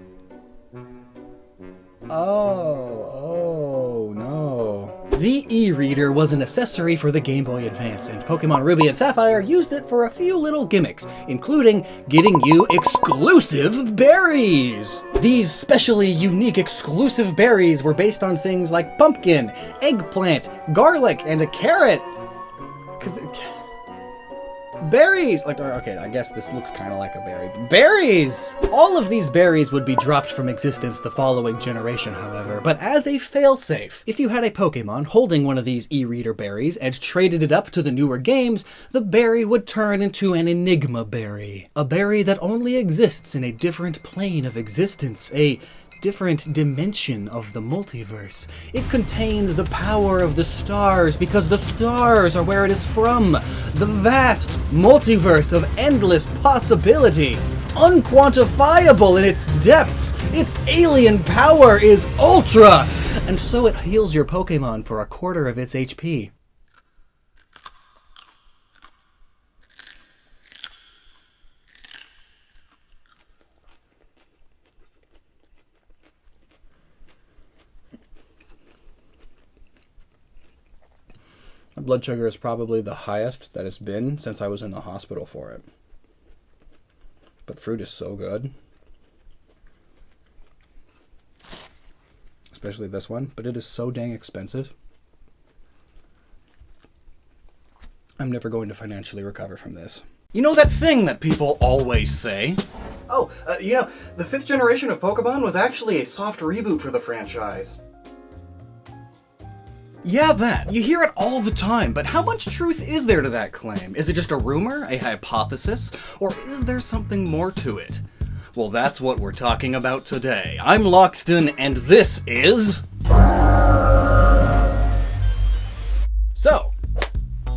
Oh no. The e-reader was an accessory for the Game Boy Advance, and Pokemon Ruby and Sapphire used it for a few little gimmicks, including getting you exclusive berries! These specially unique exclusive berries were based on things like pumpkin, eggplant, garlic, and a carrot. Berries! Like, okay, I guess this looks kind of like a berry. Berries! All of these berries would be dropped from existence the following generation, however, but as a failsafe, if you had a Pokemon holding one of these e-reader berries and traded it up to the newer games, the berry would turn into an Enigma berry. A berry that only exists in a different plane of existence, a different dimension of the multiverse. It contains the power of the stars because the stars are where it is from. The vast multiverse of endless possibility. Unquantifiable in its depths. Its alien power is ultra. And so it heals your Pokemon for 1/4 of its HP. My blood sugar is probably the highest that it's been since I was in the hospital for it. But fruit is so good. Especially this one, but it is so dang expensive. I'm never going to financially recover from this. You know that thing that people always say? Oh, you know, the 5th generation of Pokemon was actually a soft reboot for the franchise. Yeah, that. You hear it all the time, but how much truth is there to that claim? Is it just a rumor, a hypothesis, or is there something more to it? Well, that's what we're talking about today. I'm Lockstin, and this is... So,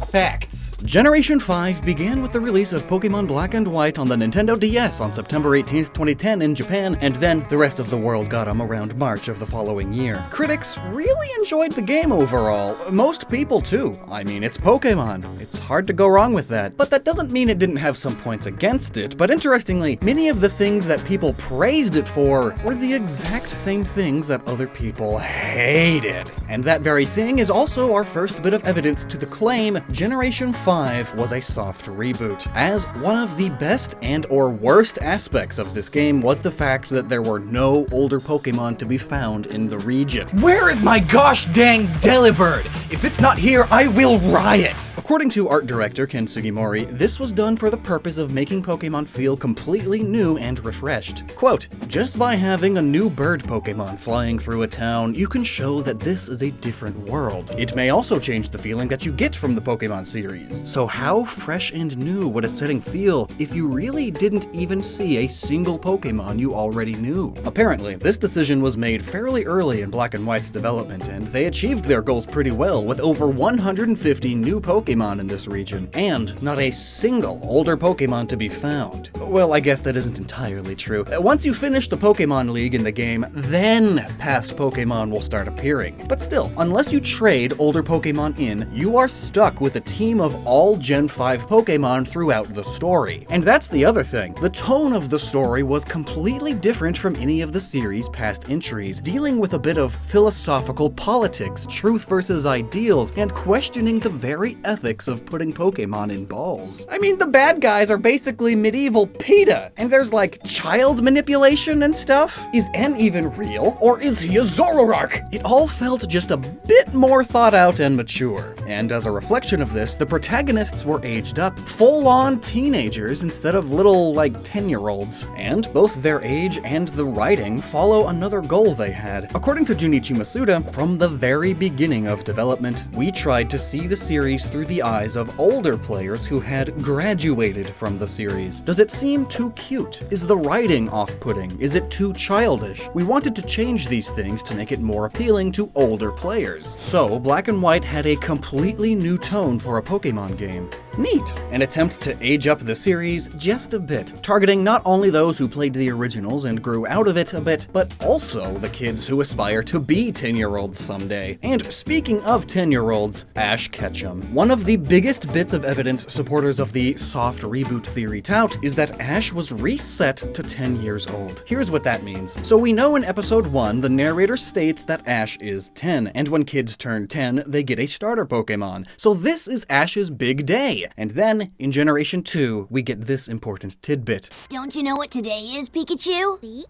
facts. Generation 5 began with the release of Pokemon Black and White on the Nintendo DS on September 18th, 2010 in Japan, and then the rest of the world got them around March of the following year. Critics really enjoyed the game overall. Most people too. I mean, it's Pokemon. It's hard to go wrong with that. But that doesn't mean it didn't have some points against it. But interestingly, many of the things that people praised it for were the exact same things that other people hated. And that very thing is also our first bit of evidence to the claim Generation 5 was a soft reboot, as one of the best and or worst aspects of this game was the fact that there were no older Pokemon to be found in the region. Where is my gosh dang Delibird? If it's not here, I will riot! According to art director Ken Sugimori, this was done for the purpose of making Pokemon feel completely new and refreshed. Quote, just by having a new bird Pokemon flying through a town, you can show that this is a different world. It may also change the feeling that you get from the Pokemon series. So how fresh and new would a setting feel if you really didn't even see a single Pokemon you already knew? Apparently, this decision was made fairly early in Black and White's development, and they achieved their goals pretty well with over 150 new Pokemon in this region, and not a single older Pokemon to be found. Well, I guess that isn't entirely true. Once you finish the Pokemon League in the game, then past Pokemon will start appearing. But still, unless you trade older Pokemon in, you are stuck with a team of all Gen 5 Pokemon throughout the story. And that's the other thing. The tone of the story was completely different from any of the series' past entries, dealing with a bit of philosophical politics, truth versus ideals, and questioning the very ethics of putting Pokemon in balls. I mean, the bad guys are basically medieval PETA, and there's like child manipulation and stuff. Is N even real, or is he a Zoroark? It all felt just a bit more thought out and mature. And as a reflection of this, the protagonists were aged up, full-on teenagers instead of little, like, 10-year-olds. And both their age and the writing follow another goal they had. According to Junichi Masuda, from the very beginning of development, we tried to see the series through the eyes of older players who had graduated from the series. Does it seem too cute? Is the writing off-putting? Is it too childish? We wanted to change these things to make it more appealing to older players. So, Black and White had a completely new tone for a Pokemon game. Neat! An attempt to age up the series just a bit, targeting not only those who played the originals and grew out of it a bit, but also the kids who aspire to be 10-year-olds someday. And speaking of 10-year-olds, Ash Ketchum. One of the biggest bits of evidence supporters of the soft reboot theory tout is that Ash was reset to 10 years old. Here's what that means. So we know in episode 1, the narrator states that Ash is 10, and when kids turn 10, they get a starter Pokemon. So this is Ash's big day. And then, in Generation 2, we get this important tidbit. Don't you know what today is, Pikachu?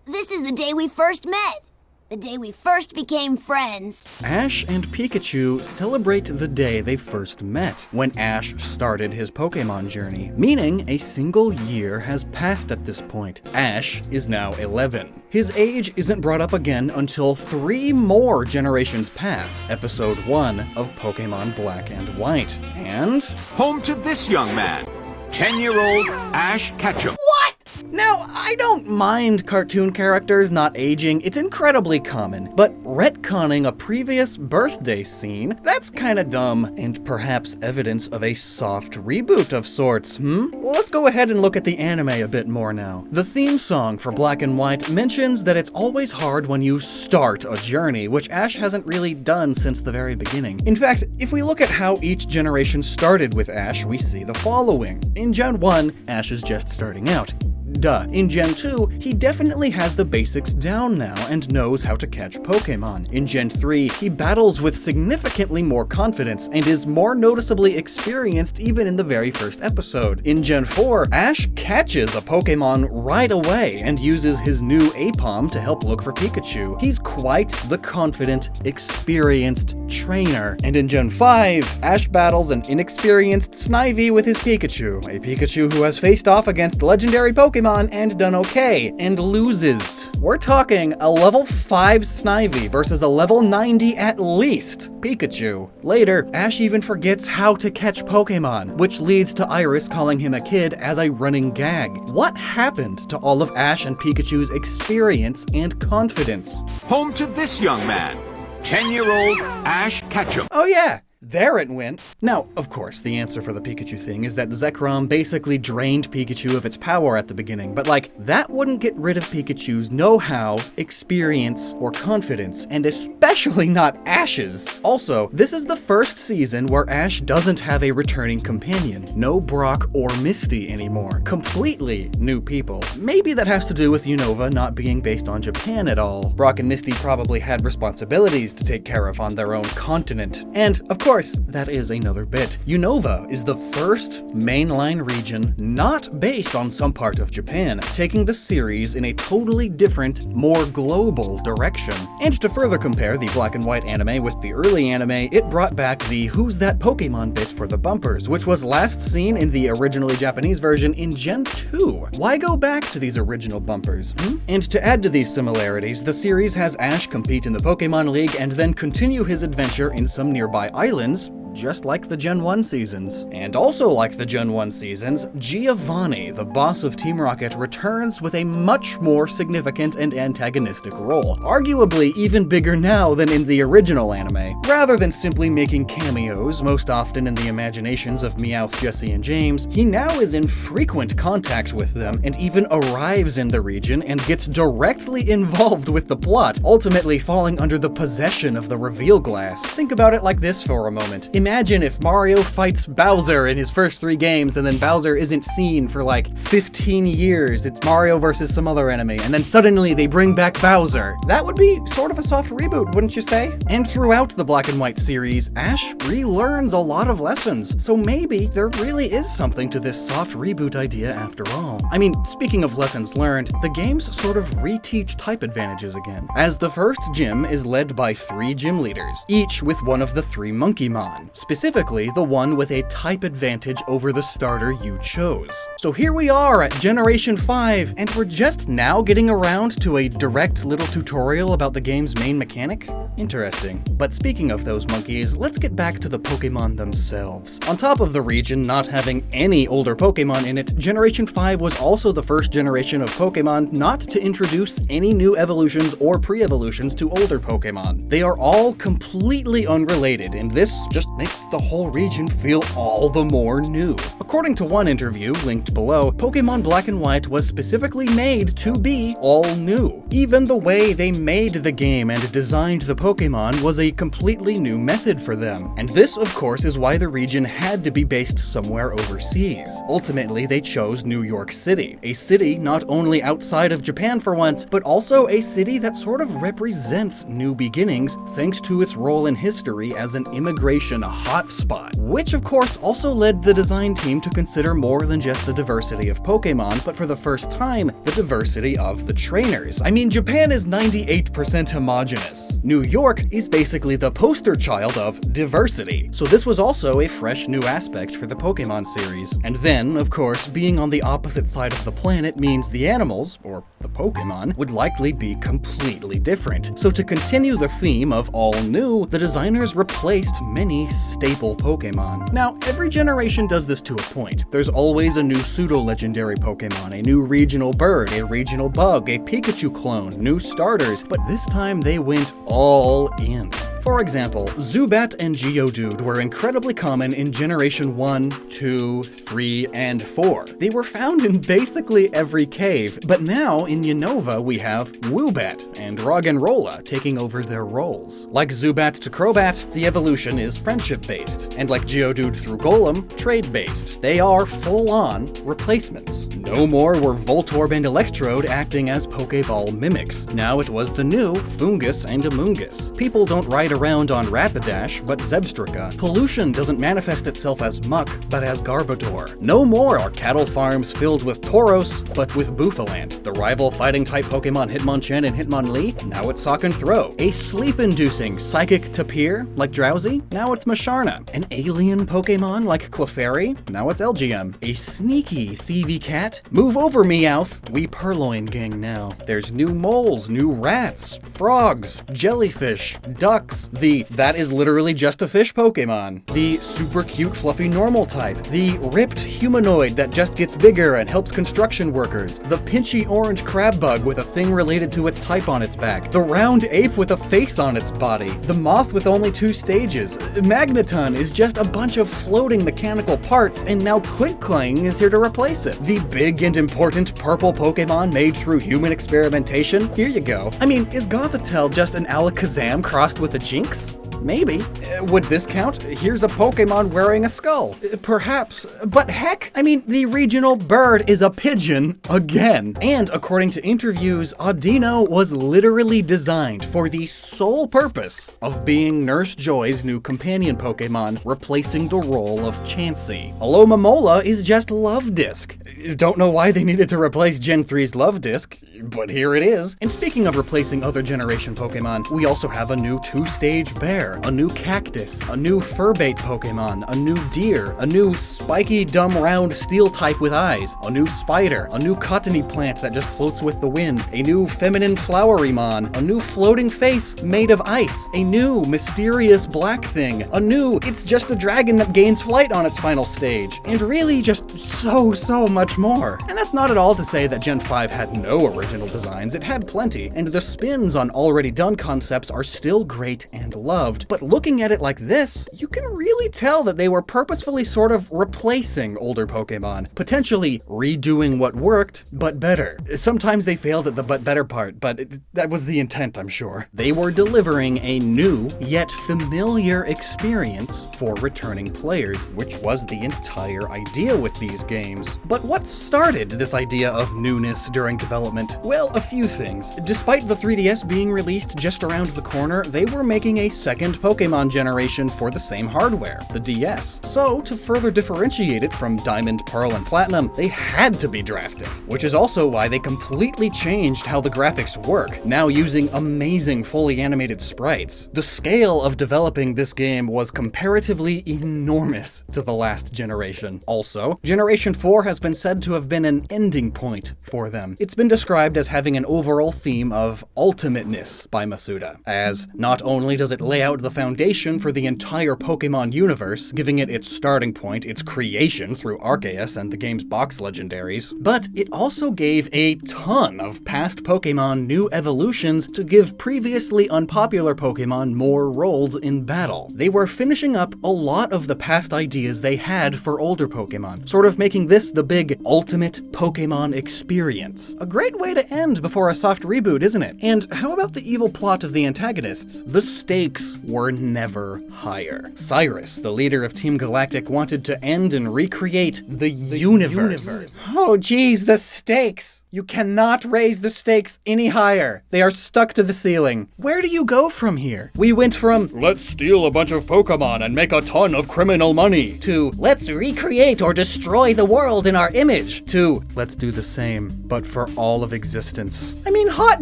This is the day we first met. The day we first became friends. Ash and Pikachu celebrate the day they first met, when Ash started his Pokemon journey, meaning a single year has passed at this point. Ash is now 11. His age isn't brought up again until 3 more generations pass, episode 1 of Pokemon Black and White. And... home to this young man, 10-year-old Ash Ketchum. What? Now, I don't mind cartoon characters not aging, it's incredibly common, but retconning a previous birthday scene, that's kinda dumb, and perhaps evidence of a soft reboot of sorts, Let's go ahead and look at the anime a bit more now. The theme song for Black and White mentions that it's always hard when you start a journey, which Ash hasn't really done since the very beginning. In fact, if we look at how each generation started with Ash, we see the following. In Gen 1, Ash is just starting out. Duh. In Gen 2, he definitely has the basics down now and knows how to catch Pokemon. In Gen 3, he battles with significantly more confidence and is more noticeably experienced even in the very first episode. In Gen 4, Ash catches a Pokemon right away and uses his new Apom to help look for Pikachu. He's quite the confident, experienced trainer. And in Gen 5, Ash battles an inexperienced Snivy with his Pikachu, a Pikachu who has faced off against legendary Pokemon and done okay, and loses. We're talking a level 5 Snivy versus a level 90 at least Pikachu. Later, Ash even forgets how to catch Pokemon, which leads to Iris calling him a kid as a running gag. What happened to all of Ash and Pikachu's experience and confidence? Home to this young man, 10-year-old Ash Ketchum. Oh yeah, there it went. Now, of course, the answer for the Pikachu thing is that Zekrom basically drained Pikachu of its power at the beginning, but that wouldn't get rid of Pikachu's know-how, experience, or confidence, and especially not Ash's. Also, this is the first season where Ash doesn't have a returning companion. No Brock or Misty anymore. Completely new people. Maybe that has to do with Unova not being based on Japan at all. Brock and Misty probably had responsibilities to take care of on their own continent. And, of course, that is another bit. Unova is the first mainline region not based on some part of Japan, taking the series in a totally different, more global direction. And to further compare the Black and White anime with the early anime, it brought back the Who's That Pokemon bit for the bumpers, which was last seen in the originally Japanese version in Gen 2. Why go back to these original bumpers? And to add to these similarities, the series has Ash compete in the Pokemon League and then continue his adventure in some nearby islands, just like the Gen 1 seasons. And also like the Gen 1 seasons, Giovanni, the boss of Team Rocket, returns with a much more significant and antagonistic role, arguably even bigger now than in the original anime. Rather than simply making cameos, most often in the imaginations of Meowth, Jessie, and James, he now is in frequent contact with them and even arrives in the region and gets directly involved with the plot, ultimately falling under the possession of the reveal glass. Think about it like this for a moment. Imagine if Mario fights Bowser in his first 3 games and then Bowser isn't seen for 15 years. It's Mario versus some other enemy, and then suddenly they bring back Bowser. That would be sort of a soft reboot, wouldn't you say? And throughout the Black and White series, Ash relearns a lot of lessons, so maybe there really is something to this soft reboot idea after all. I mean, speaking of lessons learned, the games sort of reteach type advantages again, as the first gym is led by 3 gym leaders, each with one of the 3 Monkeymon. Specifically, the one with a type advantage over the starter you chose. So here we are at Generation 5, and we're just now getting around to a direct little tutorial about the game's main mechanic? Interesting. But speaking of those monkeys, let's get back to the Pokemon themselves. On top of the region not having any older Pokemon in it, Generation 5 was also the first generation of Pokemon not to introduce any new evolutions or pre-evolutions to older Pokemon. They are all completely unrelated, and this just makes makes the whole region feel all the more new. According to one interview, linked below, Pokemon Black and White was specifically made to be all new. Even the way they made the game and designed the Pokemon was a completely new method for them. And this, of course, is why the region had to be based somewhere overseas. Ultimately, they chose New York City, a city not only outside of Japan for once, but also a city that sort of represents new beginnings thanks to its role in history as an immigration hotspot. Which, of course, also led the design team to consider more than just the diversity of Pokemon, but for the first time, the diversity of the trainers. I mean, Japan is 98% homogenous. New York is basically the poster child of diversity. So this was also a fresh new aspect for the Pokemon series. And then, of course, being on the opposite side of the planet means the animals, or the Pokemon, would likely be completely different. So to continue the theme of all new, the designers replaced many staple Pokemon. Now, every generation does this to a point. There's always a new pseudo-legendary Pokemon, a new regional bird, a regional bug, a Pikachu clone, new starters, but this time they went all in. For example, Zubat and Geodude were incredibly common in Generation 1, 2, 3, and 4. They were found in basically every cave, but now in Unova we have Woobat and Roggenrola taking over their roles. Like Zubat to Crobat, the evolution is friendship-based, and like Geodude through Golem, trade-based. They are full-on replacements. No more were Voltorb and Electrode acting as Pokeball mimics. Now it was the new Foongus and Amoongus. People don't ride around on Rapidash, but Zebstrika. Pollution doesn't manifest itself as muck, but as Garbodor. No more are cattle farms filled with Tauros, but with Bouffalant. The rival fighting-type Pokemon Hitmonchan and Hitmonlee, now it's Sock and Throw. A sleep-inducing psychic tapir, like Drowsy, now it's Masharna. An alien Pokemon like Clefairy, now it's LGM. A sneaky thievy cat, move over Meowth, we Purloin gang now. There's new moles, new rats, frogs, jellyfish, ducks, that is literally just a fish Pokemon. The super cute fluffy normal type. The ripped humanoid that just gets bigger and helps construction workers. The pinchy orange crab bug with a thing related to its type on its back. The round ape with a face on its body. The moth with only 2 stages. Magneton is just a bunch of floating mechanical parts, and now Klinklang is here to replace it. The big and important purple Pokemon made through human experimentation. Here you go. I mean, is Gothitelle just an Alakazam crossed with a Jinx? Maybe. Would this count? Here's a Pokemon wearing a skull. Perhaps. But heck, I mean, the regional bird is a pigeon again. And according to interviews, Audino was literally designed for the sole purpose of being Nurse Joy's new companion Pokemon, replacing the role of Chansey. Alomomola is just Love Disc. Don't know why they needed to replace Gen 3's Love Disc, but here it is. And speaking of replacing other generation Pokemon, we also have a new 2-stage bear, a new cactus, a new fur-bait Pokemon, a new deer, a new spiky, dumb, round steel type with eyes, a new spider, a new cottony plant that just floats with the wind, a new feminine Flowerymon, a new floating face made of ice, a new mysterious black thing, a new it's just a dragon that gains flight on its final stage, and really just so much more. And that's not at all to say that Gen 5 had no original designs, it had plenty, and the spins on already done concepts are still great and loved, but looking at it like this, you can really tell that they were purposefully sort of replacing older Pokemon, potentially redoing what worked, but better. Sometimes they failed at the but better part, but that was the intent, I'm sure. They were delivering a new, yet familiar experience for returning players, which was the entire idea with these games. But what started this idea of newness during development? Well, a few things. Despite the 3DS being released just around the corner, they were making a second Pokemon generation for the same hardware, the DS. So, to further differentiate it from Diamond, Pearl, and Platinum, they had to be drastic, which is also why they completely changed how the graphics work, now using amazing fully animated sprites. The scale of developing this game was comparatively enormous to the last generation. Also, Generation 4 has been said to have been an ending point for them. It's been described as having an overall theme of ultimateness by Masuda, as not only does it lay out out the foundation for the entire Pokemon universe, giving it its starting point, its creation through Arceus and the game's box legendaries, but it also gave a ton of past Pokemon new evolutions to give previously unpopular Pokemon more roles in battle. They were finishing up a lot of the past ideas they had for older Pokemon, sort of making this the big ultimate Pokemon experience. A great way to end before a soft reboot, isn't it? And how about the evil plot of the antagonists? The stakes were never higher. Cyrus, the leader of Team Galactic, wanted to end and recreate the universe. Oh geez, the stakes! You cannot raise the stakes any higher. They are stuck to the ceiling. Where do you go from here? We went from, let's steal a bunch of Pokemon and make a ton of criminal money, to, let's recreate or destroy the world in our image, to, let's do the same, but for all of existence. I mean, hot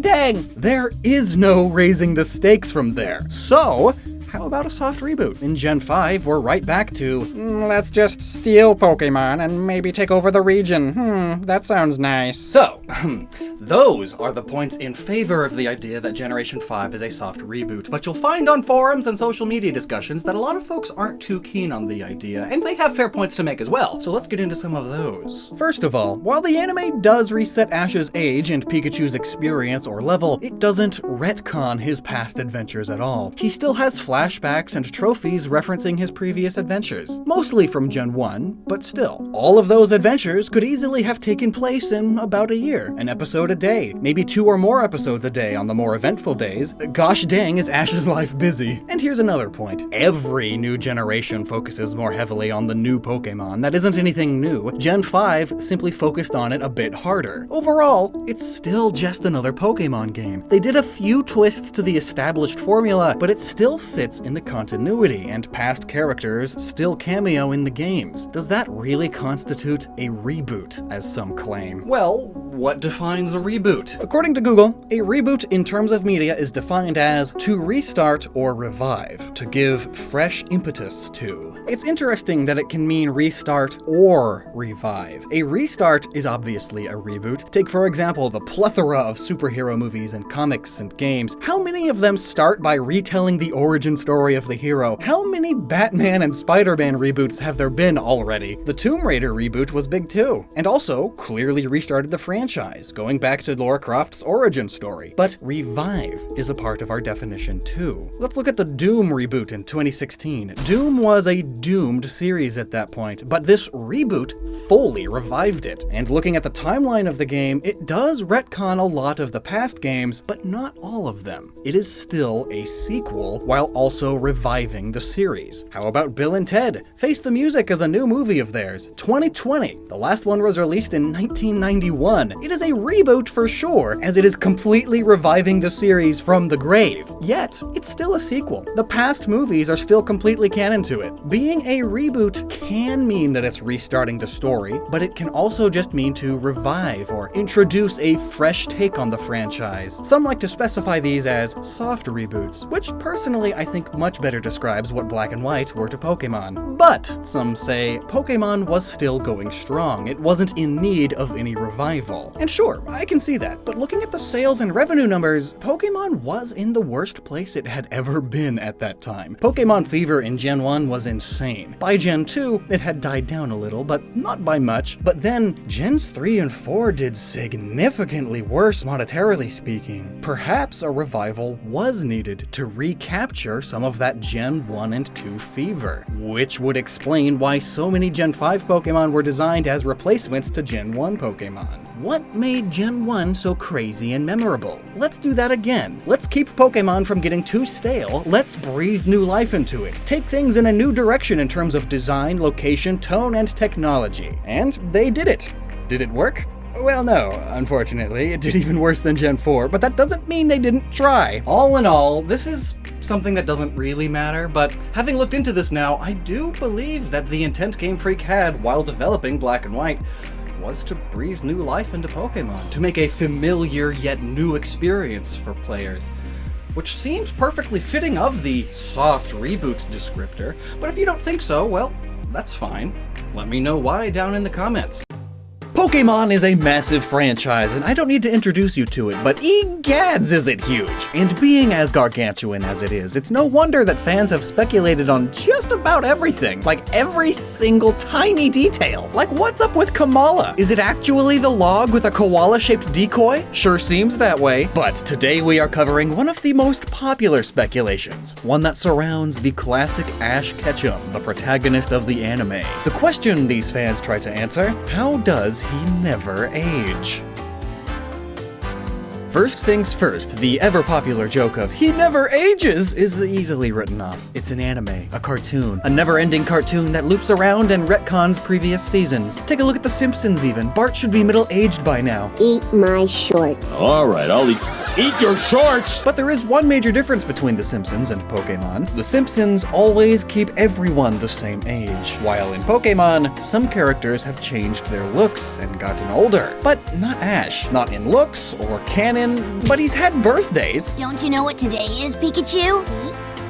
dang! There is no raising the stakes from there. So, how about a soft reboot? In Gen 5, we're right back to, let's just steal Pokemon and maybe take over the region. That sounds nice. So, those are the points in favor of the idea that Generation 5 is a soft reboot, but you'll find on forums and social media discussions that a lot of folks aren't too keen on the idea, and they have fair points to make as well, so let's get into some of those. First of all, while the anime does reset Ash's age and Pikachu's experience or level, it doesn't retcon his past adventures at all. He still has flashbacks and trophies referencing his previous adventures, mostly from Gen 1, but still. All of those adventures could easily have taken place in about a year, an episode a day, maybe 2 or more episodes a day on the more eventful days. Gosh dang, is Ash's life busy. And here's another point. Every new generation focuses more heavily on the new Pokemon. That isn't anything new. Gen 5 simply focused on it a bit harder. Overall, it's still just another Pokemon game. They did a few twists to the established formula, but it still fits in the continuity, and past characters still cameo in the games. Does that really constitute a reboot, as some claim? Well, what defines a reboot? According to Google, a reboot in terms of media is defined as to restart or revive, to give fresh impetus to. It's interesting that it can mean restart or revive. A restart is obviously a reboot. Take, for example, the plethora of superhero movies and comics and games. How many of them start by retelling the origin story of the hero? How many Batman and Spider-Man reboots have there been already? The Tomb Raider reboot was big too, and also clearly restarted the franchise, going back to Lara Croft's origin story. But revive is a part of our definition too. Let's look at the Doom reboot in 2016. Doom was a doomed series at that point, but this reboot fully revived it. And looking at the timeline of the game, it does retcon a lot of the past games, but not all of them. It is still a sequel while also reviving the series. How about Bill and Ted? Face the Music is a new movie of theirs, 2020. The last one was released in 1991. It is a reboot for sure, as it is completely reviving the series from the grave. Yet, it's still a sequel. The past movies are still completely canon to it. Being a reboot can mean that it's restarting the story, but it can also just mean to revive or introduce a fresh take on the franchise. Some like to specify these as soft reboots, which personally I think much better describes what Black and White were to Pokemon. But some say Pokemon was still going strong. It wasn't in need of any revival. And sure, I can see that, but looking at the sales and revenue numbers, Pokemon was in the worst place it had ever been at that time. Pokemon fever in Gen 1 was insane. By Gen 2, it had died down a little, but not by much. But then, Gens 3 and 4 did significantly worse monetarily speaking. Perhaps a revival was needed to recapture some of that Gen 1 and 2 fever, which would explain why so many Gen 5 Pokemon were designed as replacements to Gen 1 Pokemon. What made Gen 1 so crazy and memorable? Let's do that again. Let's keep Pokemon from getting too stale. Let's breathe new life into it. Take things in a new direction in terms of design, location, tone, and technology. And they did it. Did it work? Well, no, unfortunately. It did even worse than Gen 4, but that doesn't mean they didn't try. All in all, this is something that doesn't really matter, but having looked into this now, I do believe that the intent Game Freak had while developing Black and White was to breathe new life into Pokemon, to make a familiar yet new experience for players, which seems perfectly fitting of the soft reboot descriptor. But if you don't think so, well, that's fine. Let me know why down in the comments. Pokemon is a massive franchise, and I don't need to introduce you to it, but egads is it huge! And being as gargantuan as it is, it's no wonder that fans have speculated on just about everything. Like every single tiny detail. Like what's up with Kamala? Is it actually the log with a koala-shaped decoy? Sure seems that way. But today we are covering one of the most popular speculations. One that surrounds the classic Ash Ketchum, the protagonist of the anime. The question these fans try to answer, how does he never age? First things first, the ever-popular joke of "he never ages" is easily written off. It's an anime, a cartoon, a never-ending cartoon that loops around and retcons previous seasons. Take a look at The Simpsons even. Bart should be middle-aged by now. Eat my shorts. Alright, I'll eat your shorts! But there is one major difference between The Simpsons and Pokemon. The Simpsons always keep everyone the same age, while in Pokemon, some characters have changed their looks and gotten older. But not Ash. Not in looks or canon. But he's had birthdays. Don't you know what today is, Pikachu?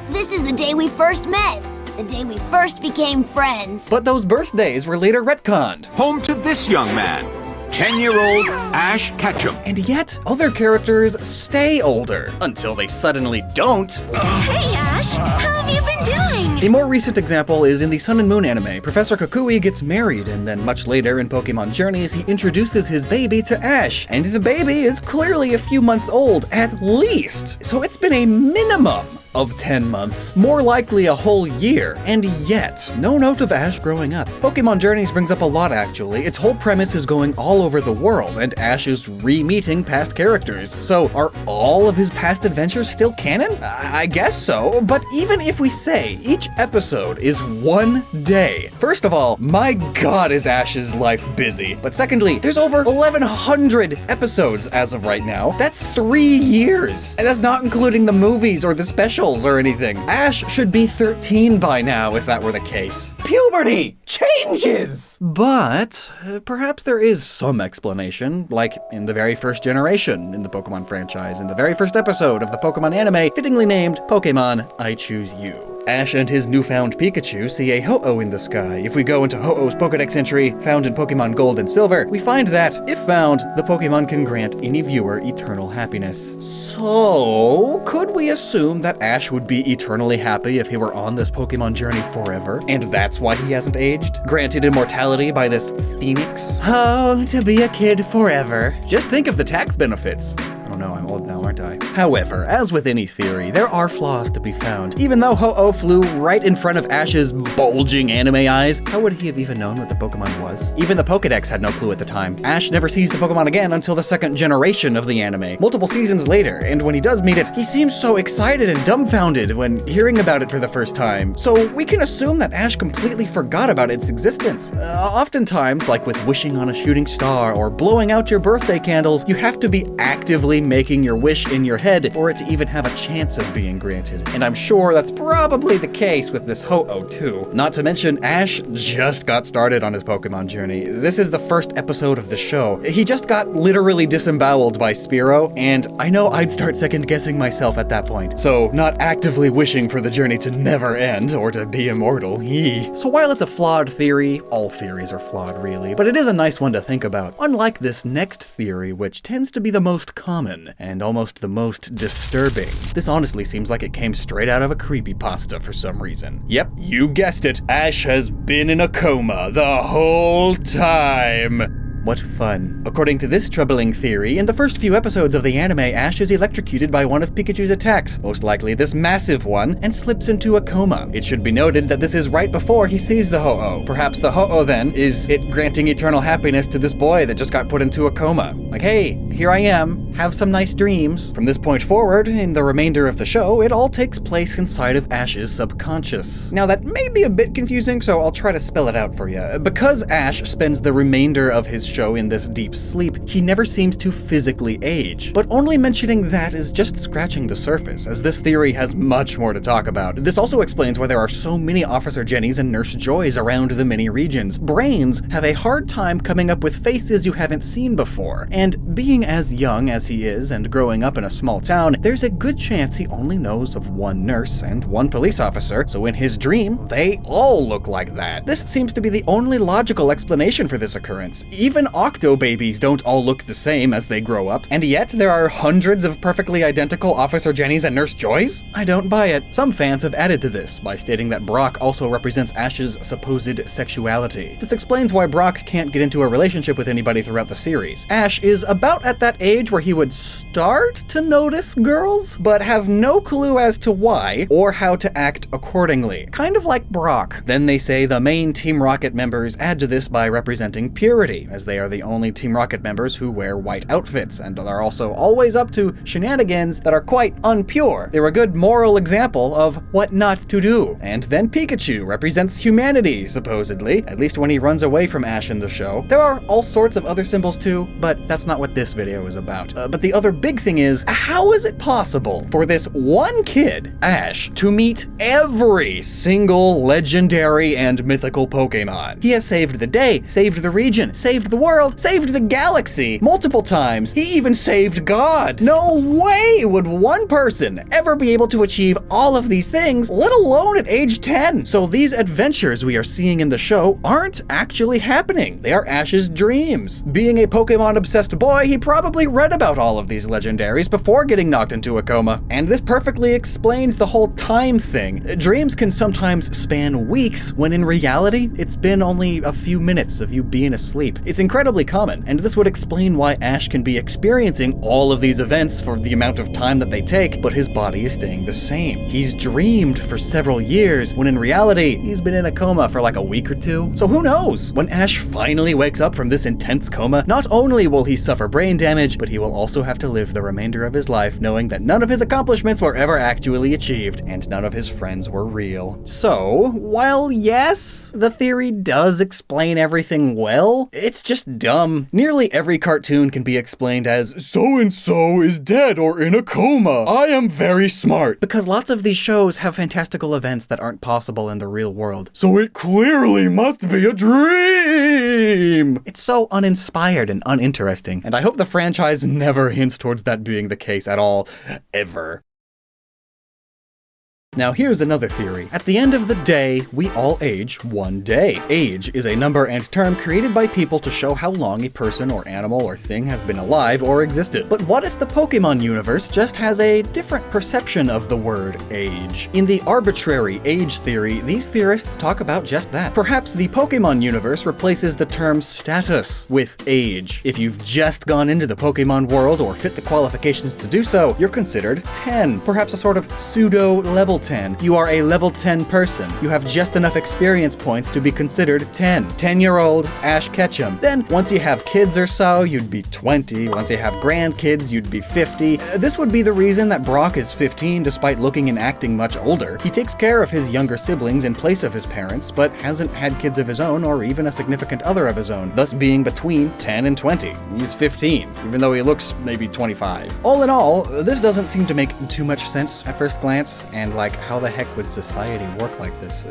This is the day we first met. The day we first became friends. But those birthdays were later retconned. Home to this young man, 10-year-old Ash Ketchum. And yet, other characters stay older. Until they suddenly don't. Hey, Ash! How have you been doing? A more recent example is in the Sun and Moon anime. Professor Kukui gets married, and then much later in Pokemon Journeys, he introduces his baby to Ash. And the baby is clearly a few months old, at least. So it's been a minimum of 10 months, more likely a whole year, and yet, no note of Ash growing up. Pokemon Journeys brings up a lot actually. Its whole premise is going all over the world, and Ash is re-meeting past characters. So are all of his past adventures still canon? I guess so, but even if we say each episode is one day, first of all, my god is Ash's life busy. But secondly, there's over 1,100 episodes as of right now. That's 3 years, and that's not including the movies or the specials or anything. Ash should be 13 by now if that were the case. Puberty changes! But perhaps there is some explanation, like in the very first generation in the Pokemon franchise, in the very first episode of the Pokemon anime, fittingly named Pokemon I Choose You. Ash and his newfound Pikachu see a Ho-Oh in the sky. If we go into Ho-Oh's Pokedex entry, found in Pokemon Gold and Silver, we find that, if found, the Pokemon can grant any viewer eternal happiness. So, could we assume that Ash would be eternally happy if he were on this Pokemon journey forever? And that's why he hasn't aged? Granted immortality by this Phoenix? Oh, to be a kid forever. Just think of the tax benefits. Oh no, I'm old now, aren't I? However, as with any theory, there are flaws to be found. Even though Ho-Oh flew right in front of Ash's bulging anime eyes, how would he have even known what the Pokemon was? Even the Pokedex had no clue at the time. Ash never sees the Pokemon again until the second generation of the anime, multiple seasons later, and when he does meet it, he seems so excited and dumbfounded when hearing about it for the first time. So we can assume that Ash completely forgot about its existence. Oftentimes, like with wishing on a shooting star or blowing out your birthday candles, you have to be actively making your wish in your head for it to even have a chance of being granted. And I'm sure that's probably the case with this Ho-Oh too. Not to mention, Ash just got started on his Pokemon journey. This is the first episode of the show. He just got literally disemboweled by Spearow, and I know I'd start second guessing myself at that point. So not actively wishing for the journey to never end or to be immortal. Yee. So while it's a flawed theory, all theories are flawed really, but it is a nice one to think about. Unlike this next theory, which tends to be the most common and almost the most disturbing. This honestly seems like it came straight out of a creepypasta for some reason. Yep, you guessed it. Ash has been in a coma the whole time. What fun. According to this troubling theory, in the first few episodes of the anime, Ash is electrocuted by one of Pikachu's attacks, most likely this massive one, and slips into a coma. It should be noted that this is right before he sees the Ho-Oh. Perhaps the Ho-Oh then is it granting eternal happiness to this boy that just got put into a coma. Like, hey, here I am, have some nice dreams. From this point forward, in the remainder of the show, it all takes place inside of Ash's subconscious. Now that may be a bit confusing, so I'll try to spell it out for you. Because Ash spends the remainder of his show in this deep sleep, he never seems to physically age. But only mentioning that is just scratching the surface, as this theory has much more to talk about. This also explains why there are so many Officer Jennies and Nurse Joys around the many regions. Brains have a hard time coming up with faces you haven't seen before, and being as young as he is and growing up in a small town, there's a good chance he only knows of one nurse and one police officer, so in his dream, they all look like that. This seems to be the only logical explanation for this occurrence. Even Even Octo babies don't all look the same as they grow up, and yet there are hundreds of perfectly identical Officer Jennies and Nurse Joys? I don't buy it. Some fans have added to this by stating that Brock also represents Ash's supposed sexuality. This explains why Brock can't get into a relationship with anybody throughout the series. Ash is about at that age where he would start to notice girls, but have no clue as to why or how to act accordingly. Kind of like Brock. Then they say the main Team Rocket members add to this by representing purity, as they are the only Team Rocket members who wear white outfits and are also always up to shenanigans that are quite unpure. They're a good moral example of what not to do. And then Pikachu represents humanity, supposedly, at least when he runs away from Ash in the show. There are all sorts of other symbols too, but that's not what this video is about. But the other big thing is, how is it possible for this one kid, Ash, to meet every single legendary and mythical Pokemon? He has saved the day, saved the region, saved the world, saved the galaxy multiple times. He even saved God. No way would one person ever be able to achieve all of these things, let alone at age 10. So these adventures we are seeing in the show aren't actually happening. They are Ash's dreams. Being a Pokemon-obsessed boy, he probably read about all of these legendaries before getting knocked into a coma. And this perfectly explains the whole time thing. Dreams can sometimes span weeks, when in reality, it's been only a few minutes of you being asleep. It's incredibly common, and this would explain why Ash can be experiencing all of these events for the amount of time that they take, but his body is staying the same. He's dreamed for several years, when in reality, he's been in a coma for like a week or two. So who knows? When Ash finally wakes up from this intense coma, not only will he suffer brain damage, but he will also have to live the remainder of his life knowing that none of his accomplishments were ever actually achieved, and none of his friends were real. So, while yes, the theory does explain everything well, it's just dumb. Nearly every cartoon can be explained as, so-and-so is dead or in a coma. I am very smart. Because lots of these shows have fantastical events that aren't possible in the real world. So it clearly must be a dream! It's so uninspired and uninteresting, and I hope the franchise never hints towards that being the case at all, ever. Now here's another theory. At the end of the day, we all age one day. Age is a number and term created by people to show how long a person or animal or thing has been alive or existed. But what if the Pokemon universe just has a different perception of the word age? In the arbitrary age theory, these theorists talk about just that. Perhaps the Pokemon universe replaces the term status with age. If you've just gone into the Pokemon world or fit the qualifications to do so, you're considered 10. Perhaps a sort of pseudo level 10. You are a level 10 person. You have just enough experience points to be considered 10. 10-year-old Ash Ketchum. Then, once you have kids or so, you'd be 20. Once you have grandkids, you'd be 50. This would be the reason that Brock is 15 despite looking and acting much older. He takes care of his younger siblings in place of his parents, but hasn't had kids of his own or even a significant other of his own, thus being between 10 and 20. He's 15, even though he looks maybe 25. All in all, this doesn't seem to make too much sense at first glance, and like, how the heck would society work like this?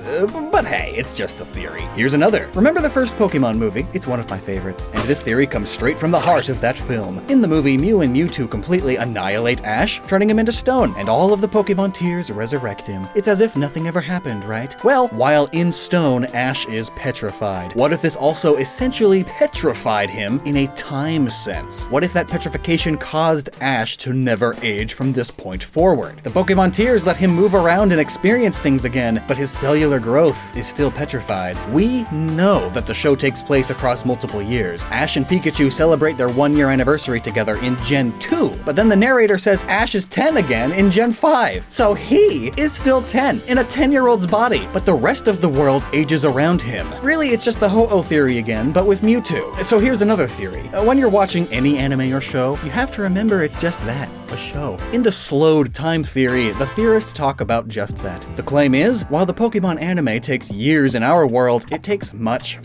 But hey, it's just a theory. Here's another. Remember the first Pokemon movie? It's one of my favorites, and this theory comes straight from the heart of that film. In the movie, Mew and Mewtwo completely annihilate Ash, turning him into stone, and all of the Pokemon tears resurrect him. It's as if nothing ever happened, right? Well, while in stone, Ash is petrified. What if this also essentially petrified him in a time sense? What if that petrification caused Ash to never age from this point forward? The Pokemon tears let him move around and experience things again, but his cellular growth is still petrified. We know that the show takes place across multiple years. Ash and Pikachu celebrate their 1-year anniversary together in Gen 2, but then the narrator says Ash is 10 again in Gen 5. So he is still 10 in a 10-year-old's body, but the rest of the world ages around him. Really, it's just the Ho-Oh theory again, but with Mewtwo. So here's another theory. When you're watching any anime or show, you have to remember it's just that, a show. In the slowed time theory, the theorists talk about just that. The claim is, while the Pokemon anime takes years in our world, it takes much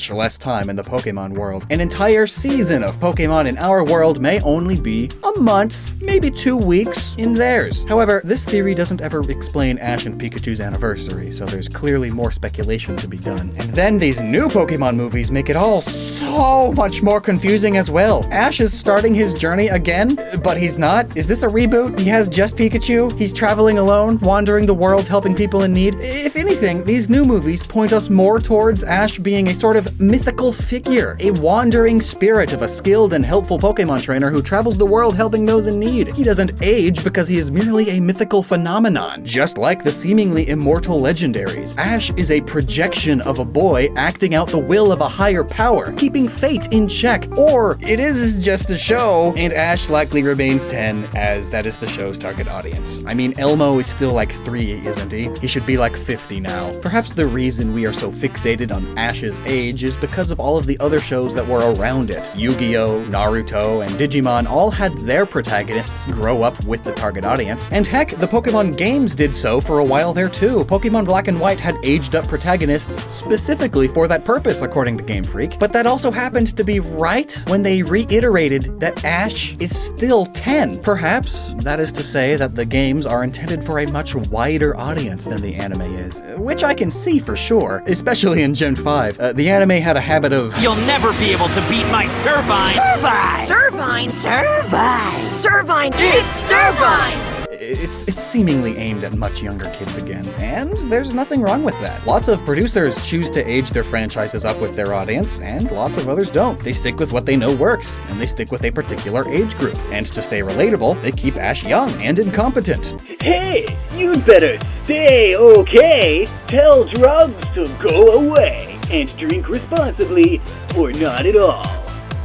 less time in the Pokemon world. An entire season of Pokemon in our world may only be a month, maybe 2 weeks in theirs. However, this theory doesn't ever explain Ash and Pikachu's anniversary, so there's clearly more speculation to be done. And then these new Pokemon movies make it all so much more confusing as well. Ash is starting his journey again, but he's not. Is this a reboot? He has just Pikachu? He's traveling alone? wandering the world helping people in need. If anything, these new movies point us more towards Ash being a sort of mythical figure, a wandering spirit of a skilled and helpful Pokemon trainer who travels the world helping those in need. He doesn't age because he is merely a mythical phenomenon. Just like the seemingly immortal legendaries, Ash is a projection of a boy acting out the will of a higher power, keeping fate in check. Or it is just a show, and Ash likely remains 10, as that is the show's target audience. I mean, Elmo is still like 3, isn't he? He should be like 50 now. Perhaps the reason we are so fixated on Ash's age is because of all of the other shows that were around it. Yu-Gi-Oh!, Naruto, and Digimon all had their protagonists grow up with the target audience. And heck, the Pokemon games did so for a while there too. Pokemon Black and White had aged up protagonists specifically for that purpose, according to Game Freak. But that also happened to be right when they reiterated that Ash is still 10. Perhaps that is to say that the games are intended for a much wider audience than the anime is, which I can see for sure, especially in Gen 5. The anime had a habit of... You'll never be able to beat my Servine! Servine! Servine! Servine! Servine! It's Servine! It's seemingly aimed at much younger kids again, and there's nothing wrong with that. Lots of producers choose to age their franchises up with their audience, and lots of others don't. They stick with what they know works, and they stick with a particular age group. And to stay relatable, they keep Ash young and incompetent. Hey, you'd better stay okay. Tell drugs to go away, and drink responsibly, or not at all.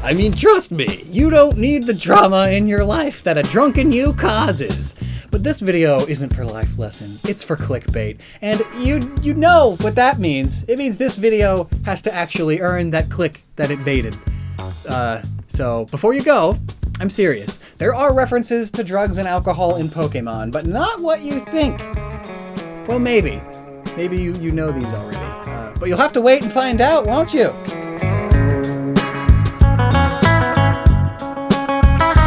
I mean, trust me, you don't need the drama in your life that a drunken you causes. But this video isn't for life lessons, it's for clickbait. And you know what that means. It means this video has to actually earn that click that it baited. So before you go, I'm serious. There are references to drugs and alcohol in Pokemon, but not what you think. Well, maybe. Maybe you know these already. But you'll have to wait and find out, won't you?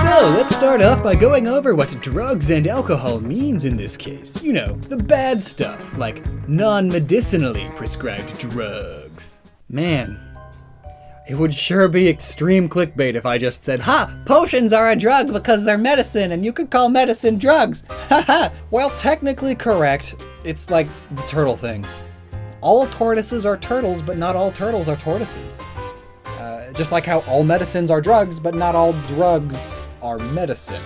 So let's start off by going over what drugs and alcohol means in this case. You know, the bad stuff, like non-medicinally prescribed drugs. Man, it would sure be extreme clickbait if I just said, ha, potions are a drug because they're medicine and you could call medicine drugs. Haha. While technically correct, it's like the turtle thing. All tortoises are turtles, but not all turtles are tortoises. Just like how all medicines are drugs, but not all drugs are medicine.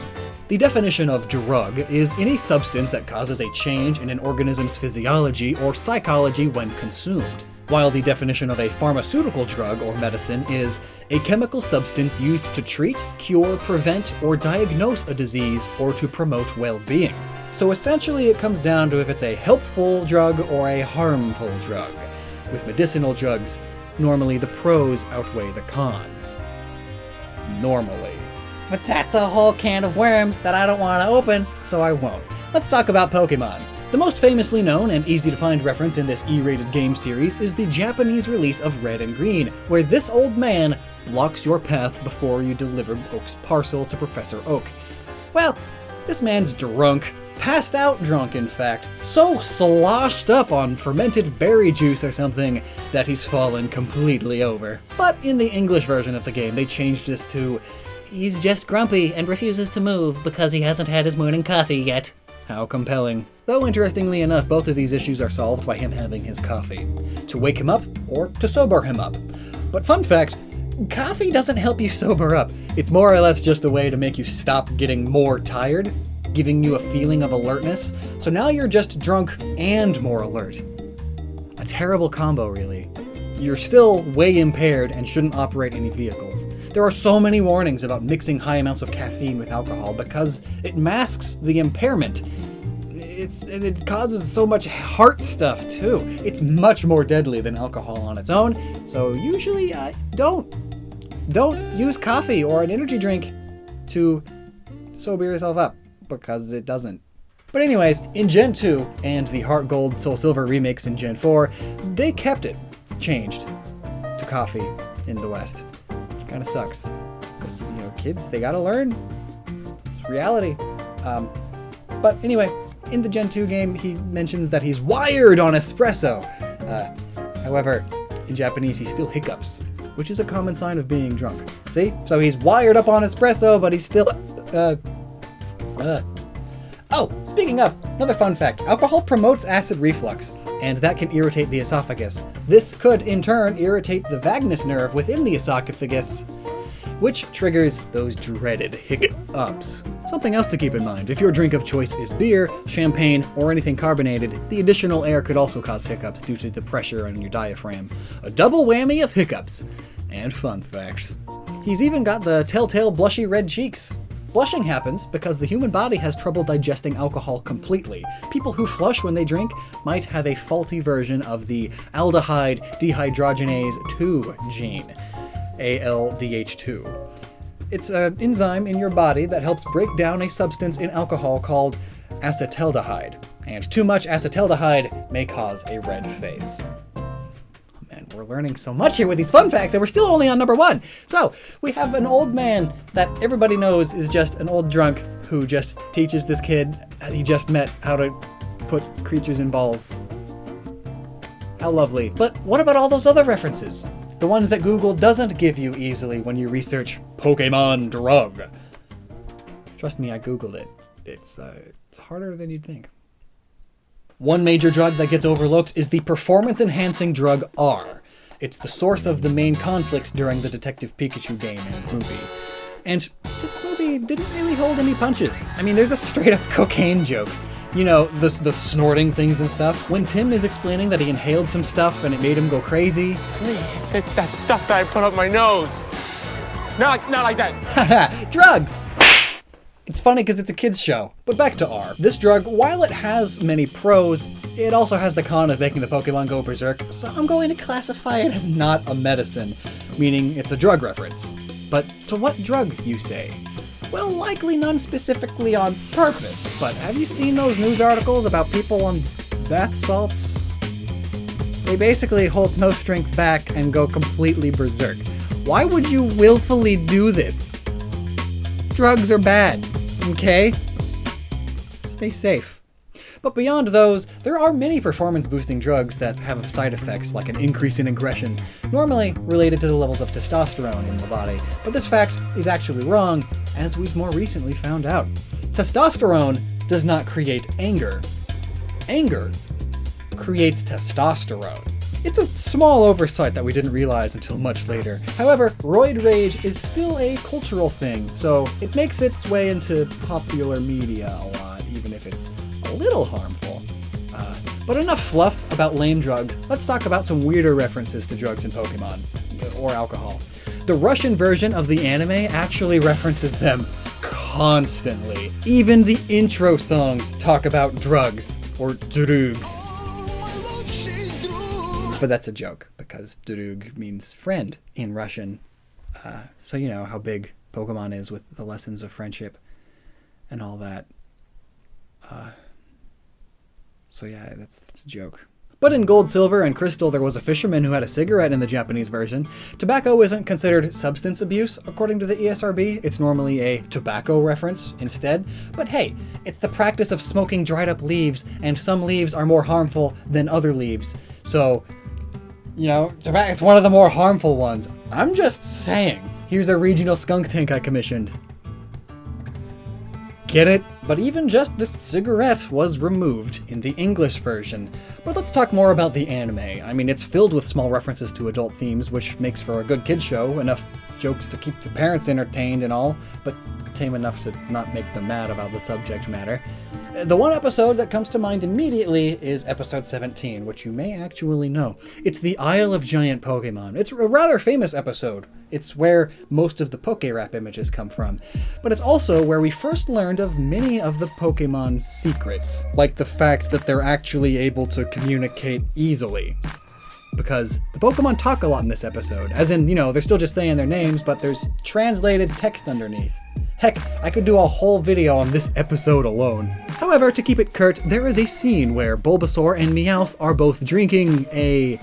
The definition of drug is any substance that causes a change in an organism's physiology or psychology when consumed, while the definition of a pharmaceutical drug or medicine is a chemical substance used to treat, cure, prevent, or diagnose a disease or to promote well-being. So essentially it comes down to if it's a helpful drug or a harmful drug. With medicinal drugs, normally the pros outweigh the cons. Normally. But that's a whole can of worms that I don't want to open, so I won't. Let's talk about Pokemon. The most famously known and easy to find reference in this E-rated game series is the Japanese release of Red and Green, where this old man blocks your path before you deliver Oak's parcel to Professor Oak. Well, this man's drunk. Passed out drunk, in fact, so sloshed up on fermented berry juice or something that he's fallen completely over. But in the English version of the game, they changed this to, he's just grumpy and refuses to move because he hasn't had his morning coffee yet. How compelling. Though interestingly enough, both of these issues are solved by him having his coffee. To wake him up, or to sober him up. But fun fact, coffee doesn't help you sober up. It's more or less just a way to make you stop getting more tired, giving you a feeling of alertness, so now you're just drunk and more alert. A terrible combo, really. You're still way impaired and shouldn't operate any vehicles. There are so many warnings about mixing high amounts of caffeine with alcohol because it masks the impairment. It causes so much heart stuff too. It's much more deadly than alcohol on its own, so usually don't use coffee or an energy drink to sober yourself up, because it doesn't. But anyways, in Gen 2 and the Heart Gold Soul Silver remakes in Gen 4, they kept it changed to coffee in the West. Which kind of sucks, because, you know, kids, they gotta learn. It's reality. But anyway, in the Gen 2 game, he mentions that he's wired on espresso. However, in Japanese, he still hiccups, which is a common sign of being drunk. See? So he's wired up on espresso, but he's still... Oh, speaking of, another fun fact. Alcohol promotes acid reflux, and that can irritate the esophagus. This could, in turn, irritate the vagus nerve within the esophagus, which triggers those dreaded hiccups. Something else to keep in mind, if your drink of choice is beer, champagne, or anything carbonated, the additional air could also cause hiccups due to the pressure on your diaphragm. A double whammy of hiccups. And fun facts. He's even got the telltale blushy red cheeks. Blushing happens because the human body has trouble digesting alcohol completely. People who flush when they drink might have a faulty version of the aldehyde dehydrogenase 2 gene, ALDH2. It's an enzyme in your body that helps break down a substance in alcohol called acetaldehyde. And too much acetaldehyde may cause a red face. Man, we're learning so much here with these fun facts, and we're still only on number 1. So, we have an old man that everybody knows is just an old drunk who just teaches this kid he just met how to put creatures in balls. How lovely. But what about all those other references? The ones that Google doesn't give you easily when you research Pokemon drug. Trust me, I Googled it. It's harder than you'd think. One major drug that gets overlooked is the performance-enhancing drug R. It's the source of the main conflict during the Detective Pikachu game and movie. And this movie didn't really hold any punches. I mean, there's a straight-up cocaine joke. You know, the snorting things and stuff. When Tim is explaining that he inhaled some stuff and it made him go crazy. It's me. It's that stuff that I put up my nose. Not like that. Haha, drugs! It's funny because it's a kid's show. But back to R. This drug, while it has many pros, it also has the con of making the Pokemon go berserk, so I'm going to classify it as not a medicine, meaning it's a drug reference. But to what drug, you say? Well, likely none specifically on purpose, but have you seen those news articles about people on bath salts? They basically hold no strength back and go completely berserk. Why would you willfully do this? Drugs are bad, okay? Stay safe. But beyond those, there are many performance-boosting drugs that have side effects like an increase in aggression, normally related to the levels of testosterone in the body. But this fact is actually wrong, as we've more recently found out. Testosterone does not create anger. Anger creates testosterone. It's a small oversight that we didn't realize until much later. However, roid rage is still a cultural thing, so it makes its way into popular media a lot, even if it's a little harmful. But enough fluff about lame drugs. Let's talk about some weirder references to drugs in Pokemon, or alcohol. The Russian version of the anime actually references them constantly. Even the intro songs talk about drugs, or drugs. But that's a joke, because drug means friend in Russian. So you know how big Pokemon is with the lessons of friendship and all that. So yeah, that's a joke. But in Gold, Silver, and Crystal, there was a fisherman who had a cigarette in the Japanese version. Tobacco isn't considered substance abuse, according to the ESRB. It's normally a tobacco reference instead. But hey, it's the practice of smoking dried up leaves, and some leaves are more harmful than other leaves. So, you know, tobacco, it's one of the more harmful ones. I'm just saying. Here's a regional skunk tank I commissioned. Get it? But even just this cigarette was removed in the English version. But let's talk more about the anime. I mean, it's filled with small references to adult themes, which makes for a good kid show. Enough jokes to keep the parents entertained and all, but tame enough to not make them mad about the subject matter. The one episode that comes to mind immediately is episode 17, which you may actually know. It's the Isle of Giant Pokemon. It's a rather famous episode. It's where most of the Poke-Rap images come from. But it's also where we first learned of many of the Pokemon secrets, like the fact that they're actually able to communicate easily. Because the Pokemon talk a lot in this episode, as in, you know, they're still just saying their names, but there's translated text underneath. Heck, I could do a whole video on this episode alone. However, to keep it curt, there is a scene where Bulbasaur and Meowth are both drinking a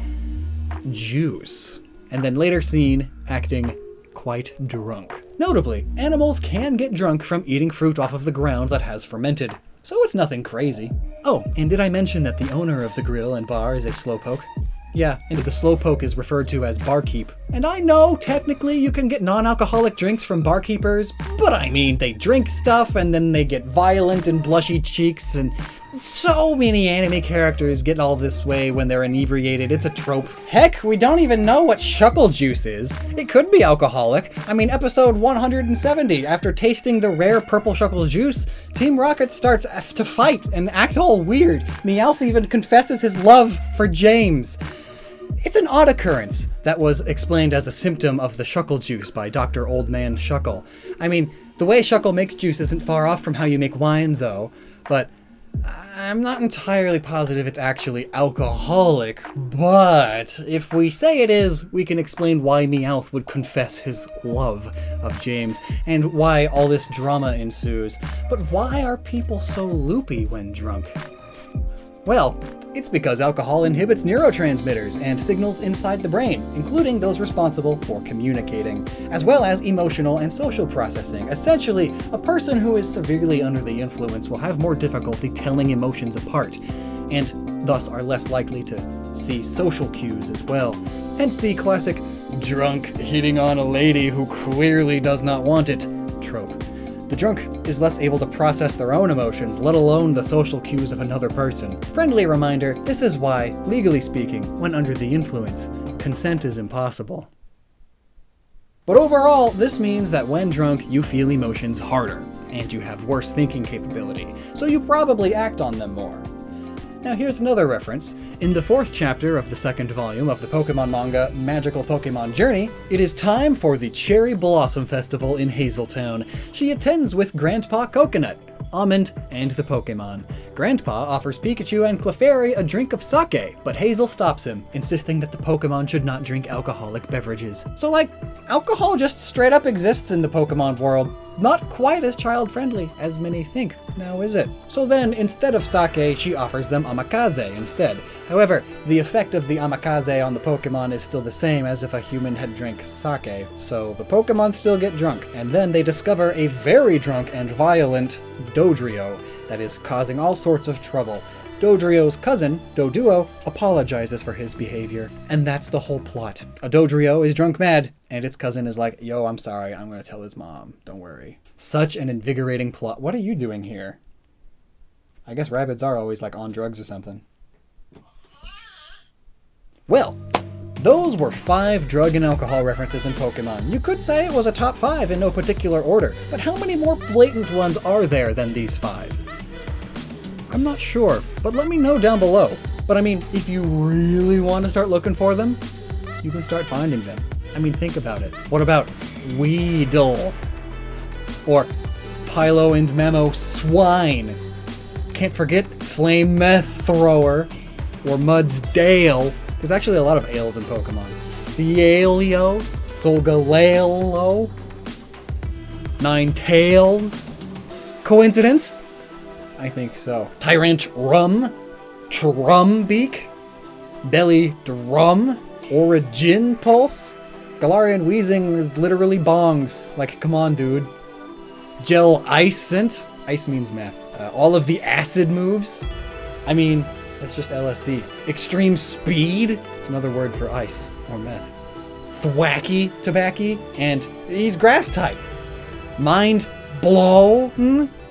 juice, and then later seen acting quite drunk. Notably, animals can get drunk from eating fruit off of the ground that has fermented, so it's nothing crazy. Oh, and did I mention that the owner of the grill and bar is a slowpoke? Yeah, and the Slowpoke is referred to as barkeep. And I know, technically, you can get non-alcoholic drinks from barkeepers, but I mean, they drink stuff and then they get violent and blushy cheeks, and so many anime characters get all this way when they're inebriated. It's a trope. Heck, we don't even know what Shuckle Juice is. It could be alcoholic. I mean, episode 170, after tasting the rare purple Shuckle Juice, Team Rocket starts to fight and act all weird. Meowth even confesses his love for James. It's an odd occurrence that was explained as a symptom of the Shuckle Juice by Dr. Oldman Shuckle. I mean, the way Shuckle makes juice isn't far off from how you make wine, though, but I'm not entirely positive it's actually alcoholic, but if we say it is, we can explain why Meowth would confess his love of James, and why all this drama ensues. But why are people so loopy when drunk? Well, it's because alcohol inhibits neurotransmitters and signals inside the brain, including those responsible for communicating, as well as emotional and social processing. Essentially, a person who is severely under the influence will have more difficulty telling emotions apart, and thus are less likely to see social cues as well. Hence the classic drunk hitting on a lady who clearly does not want it trope. The drunk is less able to process their own emotions, let alone the social cues of another person. Friendly reminder, this is why, legally speaking, when under the influence, consent is impossible. But overall, this means that when drunk, you feel emotions harder, and you have worse thinking capability, so you probably act on them more. Now here's another reference. In the 4th chapter of the 2nd volume of the Pokemon manga Magical Pokemon Journey, it is time for the Cherry Blossom Festival in Hazeltown. She attends with Grandpa Coconut, Almond, and the Pokemon. Grandpa offers Pikachu and Clefairy a drink of sake, but Hazel stops him, insisting that the Pokemon should not drink alcoholic beverages. So like, alcohol just straight up exists in the Pokemon world. Not quite as child-friendly as many think, now is it? So then, instead of sake, she offers them amakaze instead. However, the effect of the amakaze on the Pokemon is still the same as if a human had drank sake, so the Pokemon still get drunk, and then they discover a very drunk and violent Dodrio that is causing all sorts of trouble. Dodrio's cousin, Doduo, apologizes for his behavior, and that's the whole plot. A Dodrio is drunk mad, and its cousin is like, yo, I'm sorry, I'm gonna tell his mom, don't worry. Such an invigorating plot. What are you doing here? I guess rabbits are always like on drugs or something. Well, those were 5 drug and alcohol references in Pokemon. You could say it was a top 5 in no particular order, but how many more blatant ones are there than these 5? I'm not sure, but let me know down below. But I mean, if you really want to start looking for them, you can start finding them. I mean, think about it. What about Weedle? Or Pilo and Memo Swine? Can't forget Flame Meth Thrower, or Mud's Dale. There's actually a lot of ales in Pokemon. Cielio, Solgaleo, Ninetales. Coincidence? I think so. Tyrantrum, Trumbeak, Belly Drum, Origin Pulse. Galarian Wheezing is literally bongs. Like, come on, dude. Gel Icent. Ice means meth. All of the acid moves. I mean, that's just LSD. Extreme Speed. It's another word for ice or meth. Thwacky Tobacco. And he's grass type. Mind Blow.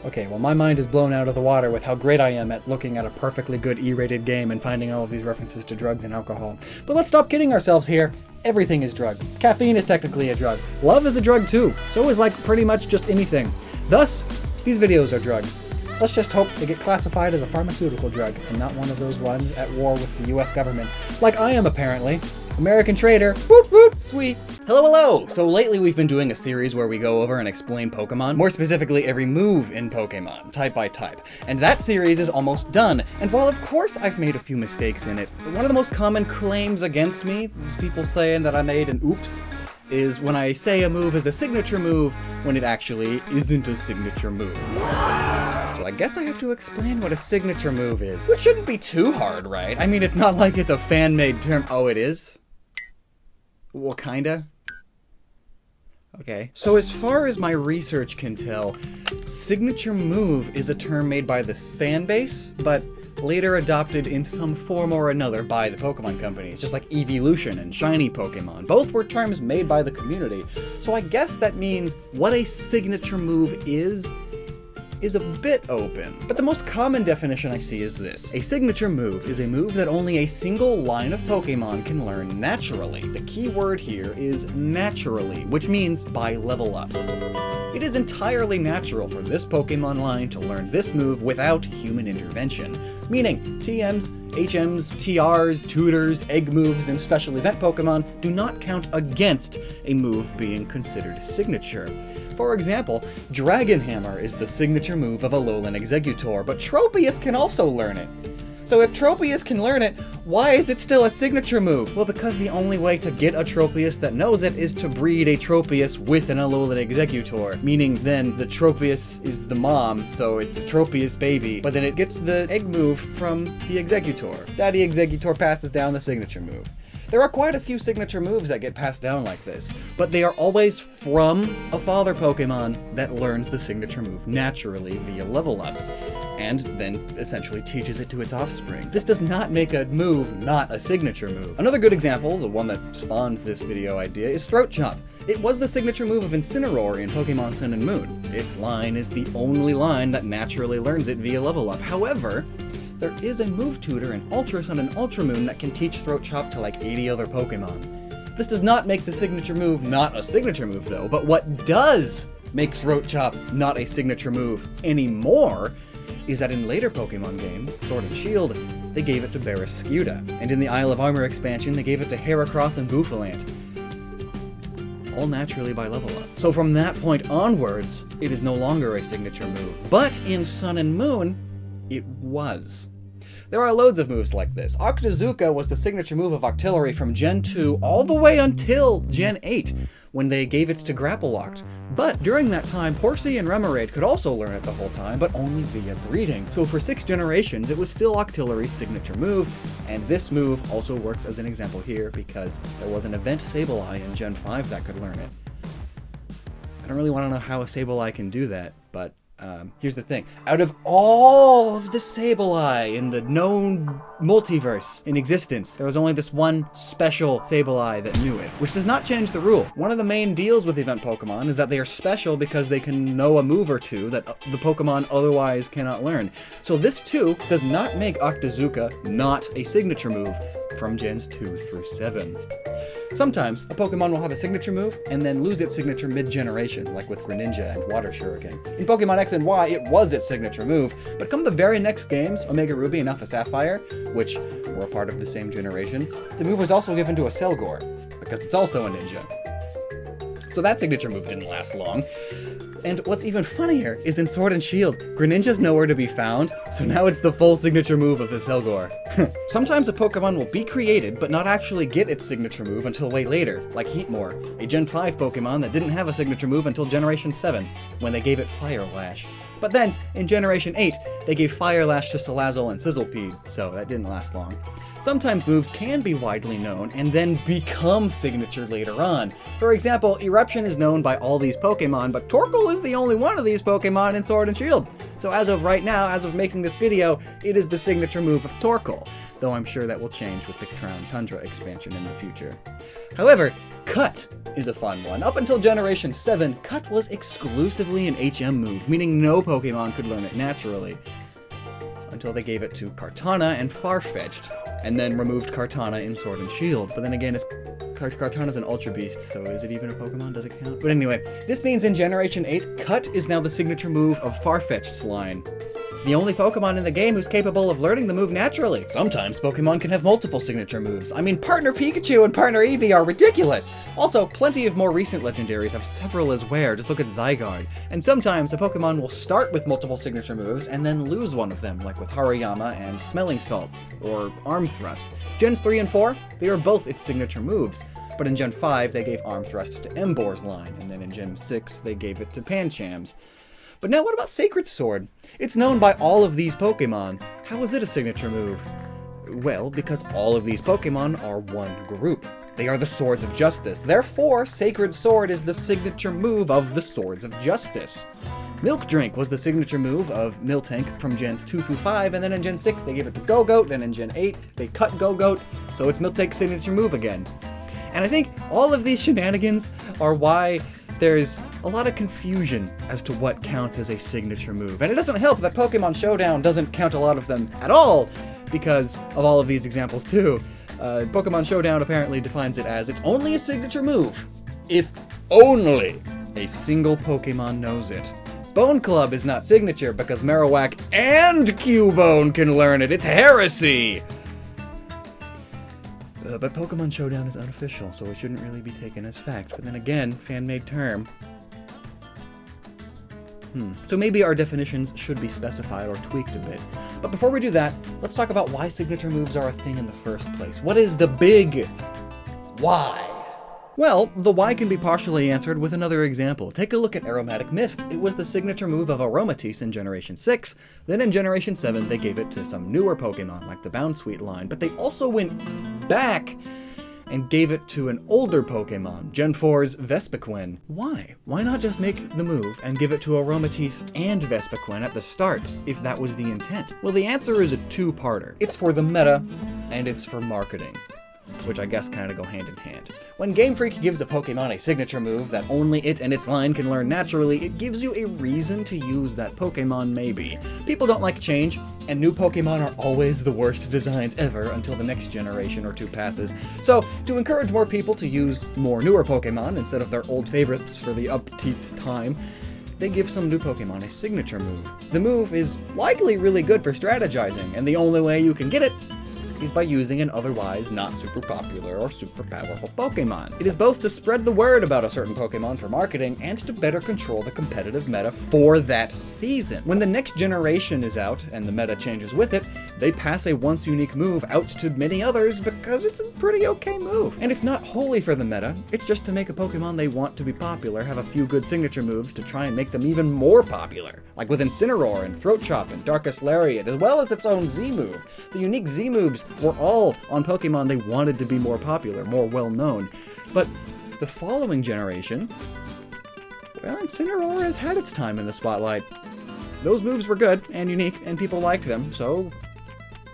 Okay, well my mind is blown out of the water with how great I am at looking at a perfectly good E-rated game and finding all of these references to drugs and alcohol. But let's stop kidding ourselves here. Everything is drugs. Caffeine is technically a drug. Love is a drug too. So is like pretty much just anything. Thus, these videos are drugs. Let's just hope they get classified as a pharmaceutical drug and not one of those ones at war with the US government. Like I am apparently. American trader, whoop whoop, sweet. Hello! So lately we've been doing a series where we go over and explain Pokemon, more specifically every move in Pokemon, type by type. And that series is almost done, and while of course I've made a few mistakes in it, one of the most common claims against me, is people saying that I made an oops, is when I say a move is a signature move when it actually isn't a signature move. So I guess I have to explain what a signature move is, which shouldn't be too hard, right? I mean, it's not like it's a fan-made term. Oh, it is? Well, kinda. Okay. So as far as my research can tell, signature move is a term made by this fan base, but later adopted in some form or another by the Pokemon companies, just like evolution and shiny Pokemon. Both were terms made by the community, so I guess that means what a signature move is a bit open. But the most common definition I see is this. A signature move is a move that only a single line of Pokemon can learn naturally. The key word here is naturally, which means by level up. It is entirely natural for this Pokemon line to learn this move without human intervention, meaning TMs, HMs, TRs, tutors, egg moves, and special event Pokemon do not count against a move being considered signature. For example, Dragon Hammer is the signature move of Alolan Exeggutor, but Tropius can also learn it. So if Tropius can learn it, why is it still a signature move? Well, because the only way to get a Tropius that knows it is to breed a Tropius with an Alolan Exeggutor, meaning then the Tropius is the mom, so it's a Tropius baby, but then it gets the egg move from the Exeggutor. Daddy Exeggutor passes down the signature move. There are quite a few signature moves that get passed down like this, but they are always from a father Pokemon that learns the signature move naturally via level up, and then essentially teaches it to its offspring. This does not make a move not a signature move. Another good example, the one that spawned this video idea, is Throat Chop. It was the signature move of Incineroar in Pokemon Sun and Moon. Its line is the only line that naturally learns it via level up. However, there is a move tutor in Ultra Sun and Ultra Moon that can teach Throat Chop to like 80 other Pokemon. This does not make the signature move not a signature move though, but what does make Throat Chop not a signature move anymore is that in later Pokemon games, Sword and Shield, they gave it to Barraskewda, and in the Isle of Armor expansion, they gave it to Heracross and Bouffalant. All naturally by level up. So from that point onwards, it is no longer a signature move. But in Sun and Moon, it was. There are loads of moves like this. Octazooka was the signature move of Octillery from Gen 2 all the way until Gen 8, when they gave it to Grapple-Locked. But during that time, Horsey and Remoraid could also learn it the whole time, but only via breeding. So for 6 generations, it was still Octillery's signature move, and this move also works as an example here because there was an event Sableye in Gen 5 that could learn it. I don't really want to know how a Sableye can do that, but here's the thing. Out of all of the Sableye in the known multiverse in existence, there was only this one special Sableye that knew it, which does not change the rule. One of the main deals with event Pokemon is that they are special because they can know a move or two that the Pokemon otherwise cannot learn. So this too does not make Octazooka not a signature move from Gens 2 through 7. Sometimes, a Pokemon will have a signature move and then lose its signature mid-generation, like with Greninja and Water Shuriken. In Pokemon X and Y, it was its signature move, but come the very next games, Omega Ruby and Alpha Sapphire, which were a part of the same generation, the move was also given to a Selgor, because it's also a ninja. So that signature move didn't last long. And what's even funnier is in Sword and Shield, Greninja's nowhere to be found, so now it's the full signature move of the Selgor. Sometimes a Pokemon will be created, but not actually get its signature move until way later, like Heatmor, a Gen 5 Pokemon that didn't have a signature move until Generation 7, when they gave it Fire Lash. But then, in Generation 8, they gave Fire Lash to Salazzle and Sizzlipede, so that didn't last long. Sometimes moves can be widely known and then become signature later on. For example, Eruption is known by all these Pokemon, but Torkoal is the only one of these Pokemon in Sword and Shield. So as of right now, as of making this video, it is the signature move of Torkoal, though I'm sure that will change with the Crown Tundra expansion in the future. However, Cut is a fun one. Up until Generation 7, Cut was exclusively an HM move, meaning no Pokemon could learn it naturally. Until they gave it to Kartana and Farfetch'd, and then removed Kartana in Sword and Shield. But then again, Kartana's an Ultra Beast, so is it even a Pokemon? Does it count? But anyway, this means in Generation 8, Cut is now the signature move of Farfetch'd's line. It's the only Pokemon in the game who's capable of learning the move naturally. Sometimes Pokemon can have multiple signature moves. I mean, Partner Pikachu and Partner Eevee are ridiculous. Also, plenty of more recent legendaries have several as well. Just look at Zygarde. And sometimes a Pokemon will start with multiple signature moves and then lose one of them, like with Hariyama and Smelling Salts, or Arm Thrust. Gens 3 and 4, they are both its signature moves. But in Gen 5, they gave Arm Thrust to Embor's line, and then in Gen 6, they gave it to Pancham's. But now what about Sacred Sword? It's known by all of these Pokemon. How is it a signature move? Well, because all of these Pokemon are one group. They are the Swords of Justice. Therefore, Sacred Sword is the signature move of the Swords of Justice. Milk Drink was the signature move of Miltank from Gens 2 through 5, and then in Gen 6 they gave it to Go-Goat, then in Gen 8 they cut Go-Goat, so it's Miltank's signature move again. And I think all of these shenanigans are why there's a lot of confusion as to what counts as a signature move. And it doesn't help that Pokemon Showdown doesn't count a lot of them at all because of all of these examples too. Pokemon Showdown apparently defines it as it's only a signature move if only a single Pokemon knows it. Bone Club is not signature because Marowak and Cubone can learn it. It's heresy! But Pokemon Showdown is unofficial, so it shouldn't really be taken as fact. But then again, fan-made term. So maybe our definitions should be specified or tweaked a bit. But before we do that, let's talk about why signature moves are a thing in the first place. What is the big why? Well, the why can be partially answered with another example. Take a look at Aromatic Mist. It was the signature move of Aromatisse in Generation 6. Then in Generation 7, they gave it to some newer Pokemon, like the Bounsweet line. But they also went back and gave it to an older Pokemon, Gen 4's Vespiquen. Why? Why not just make the move and give it to Aromatisse and Vespiquen at the start, if that was the intent? Well, the answer is a two-parter. It's for the meta, and it's for marketing, which I guess kind of go hand in hand. When Game Freak gives a Pokemon a signature move that only it and its line can learn naturally, it gives you a reason to use that Pokemon maybe. People don't like change, and new Pokemon are always the worst designs ever until the next generation or two passes. So, to encourage more people to use more newer Pokemon instead of their old favorites for the upkeep time, they give some new Pokemon a signature move. The move is likely really good for strategizing, and the only way you can get it is by using an otherwise not super popular or super powerful Pokemon. It is both to spread the word about a certain Pokemon for marketing and to better control the competitive meta for that season. When the next generation is out and the meta changes with it, they pass a once unique move out to many others because it's a pretty okay move. And if not wholly for the meta, it's just to make a Pokemon they want to be popular have a few good signature moves to try and make them even more popular. Like with Incineroar and Throat Chop and Darkest Lariat, as well as its own Z move. The unique Z moves were all on Pokemon they wanted to be more popular, more well-known. But the following generation, well, Incineroar has had its time in the spotlight. Those moves were good and unique, and people liked them, so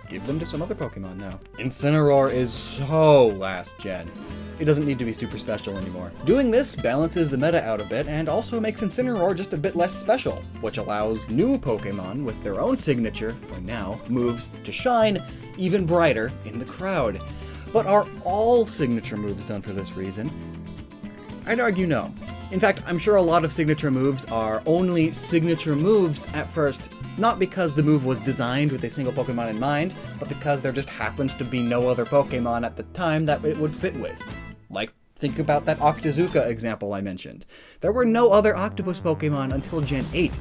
give them to some other Pokemon now. Incineroar is so last gen. It doesn't need to be super special anymore. Doing this balances the meta out a bit and also makes Incineroar just a bit less special, which allows new Pokemon with their own signature, for now, moves to shine even brighter in the crowd. But are all signature moves done for this reason? I'd argue no. In fact, I'm sure a lot of signature moves are only signature moves at first, not because the move was designed with a single Pokemon in mind, but because there just happens to be no other Pokemon at the time that it would fit with. Like, think about that Octazooka example I mentioned. There were no other Octopus Pokemon until Gen 8,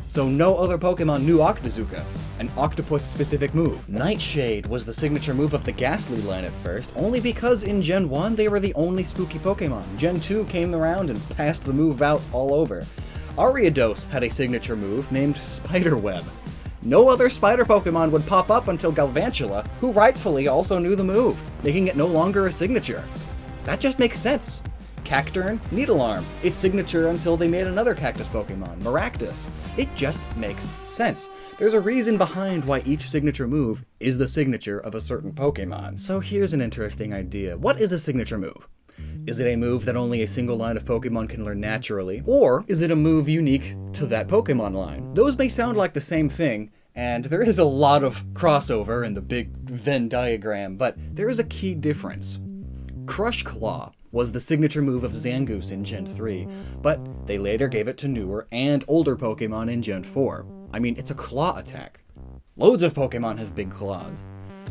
so no other Pokemon knew Octazooka, an octopus-specific move. Nightshade was the signature move of the Ghastly line at first, only because in Gen 1 they were the only spooky Pokemon. Gen 2 came around and passed the move out all over. Ariados had a signature move named Spiderweb. No other spider Pokemon would pop up until Galvantula, who rightfully also knew the move, making it no longer a signature. That just makes sense. Cacturne, Needlearm, its signature until they made another cactus Pokemon, Maractus. It just makes sense. There's a reason behind why each signature move is the signature of a certain Pokemon. So here's an interesting idea. What is a signature move? Is it a move that only a single line of Pokemon can learn naturally? Or is it a move unique to that Pokemon line? Those may sound like the same thing, and there is a lot of crossover in the big Venn diagram, but there is a key difference. Crush Claw was the signature move of Zangoose in Gen 3, but they later gave it to newer and older Pokemon in Gen 4. I mean, it's a claw attack. Loads of Pokemon have big claws.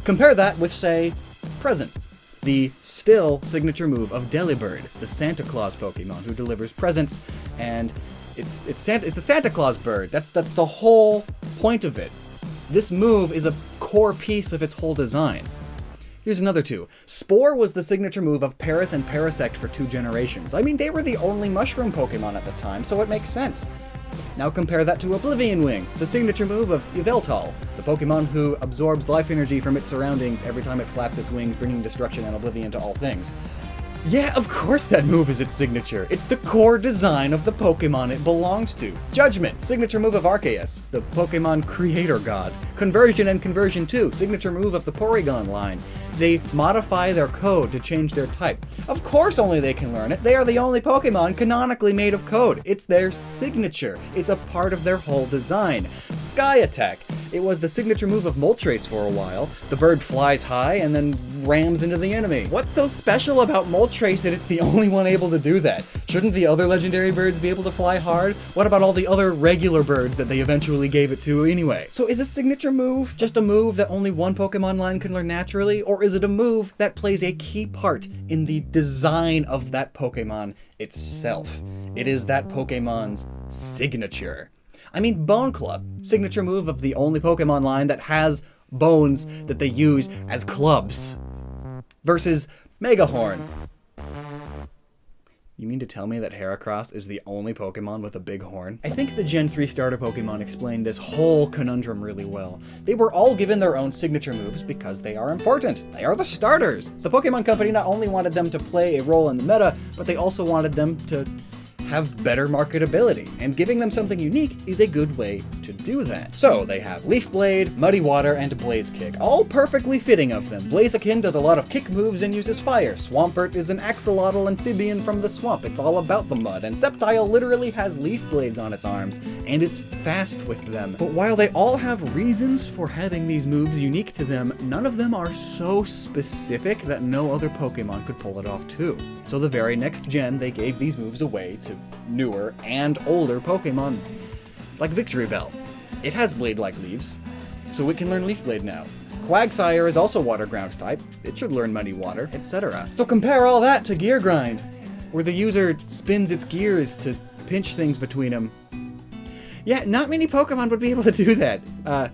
Compare that with, say, Present, the still signature move of Delibird, the Santa Claus Pokemon who delivers presents, and it's a Santa Claus bird. That's the whole point of it. This move is a core piece of its whole design. Here's another two. Spore was the signature move of Paris and Parasect for 2 generations. I mean, they were the only mushroom Pokemon at the time, so it makes sense. Now compare that to Oblivion Wing, the signature move of Yveltal, the Pokemon who absorbs life energy from its surroundings every time it flaps its wings, bringing destruction and oblivion to all things. Yeah, of course that move is its signature. It's the core design of the Pokemon it belongs to. Judgment, signature move of Arceus, the Pokemon creator god. Conversion and Conversion 2, signature move of the Porygon line. They modify their code to change their type. Of course only they can learn it. They are the only Pokemon canonically made of code. It's their signature. It's a part of their whole design. Sky Attack. It was the signature move of Moltres for a while. The bird flies high and then rams into the enemy. What's so special about Moltres that it's the only one able to do that? Shouldn't the other legendary birds be able to fly hard? What about all the other regular birds that they eventually gave it to anyway? So is a signature move just a move that only one Pokemon line can learn naturally? Or is it a move that plays a key part in the design of that Pokemon itself? It is that Pokemon's signature. I mean, Bone Club, signature move of the only Pokemon line that has bones that they use as clubs. Versus Mega Horn. You mean to tell me that Heracross is the only Pokemon with a big horn? I think the Gen 3 starter Pokemon explained this whole conundrum really well. They were all given their own signature moves because they are important. They are the starters. The Pokemon Company not only wanted them to play a role in the meta, but they also wanted them to have better marketability, and giving them something unique is a good way to do that. So they have Leaf Blade, Muddy Water, and Blaze Kick, all perfectly fitting of them. Blaziken does a lot of kick moves and uses fire. Swampert is an axolotl amphibian from the swamp. It's all about the mud, and Sceptile literally has leaf blades on its arms, and it's fast with them. But while they all have reasons for having these moves unique to them, none of them are so specific that no other Pokemon could pull it off too. So the very next gen, they gave these moves away to newer and older Pokemon, like Victory Bell. It has blade-like leaves, so it can learn Leaf Blade now. Quagsire is also Water Ground type. It should learn Muddy Water, etc. So compare all that to Gear Grind, where the user spins its gears to pinch things between them. Yeah, not many Pokemon would be able to do that.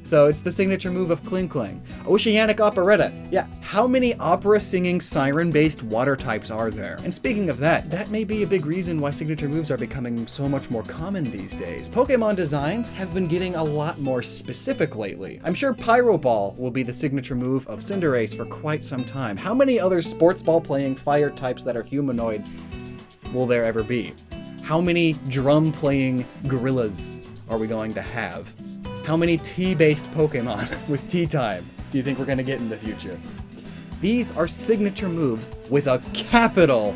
So it's the signature move of Kling Kling. Oceanic Operetta. Yeah, how many opera-singing siren-based water types are there? And speaking of that, that may be a big reason why signature moves are becoming so much more common these days. Pokemon designs have been getting a lot more specific lately. I'm sure Pyro Ball will be the signature move of Cinderace for quite some time. How many other sports ball-playing fire types that are humanoid will there ever be? How many drum-playing gorillas are we going to have? How many tea-based Pokemon with tea time do you think we're going to get in the future? These are signature moves with a capital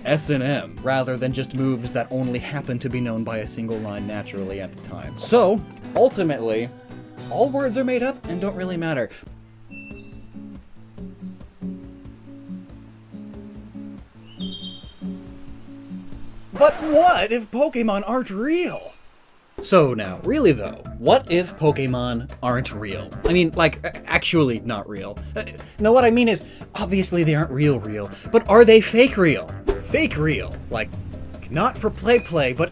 S&M, rather than just moves that only happen to be known by a single line naturally at the time. So, ultimately, all words are made up and don't really matter. But what if Pokemon aren't real? So now, really though, what if Pokemon aren't real? I mean, like, actually not real. No, what I mean is, obviously they aren't real, but are they fake real? Fake real, like, not for play, but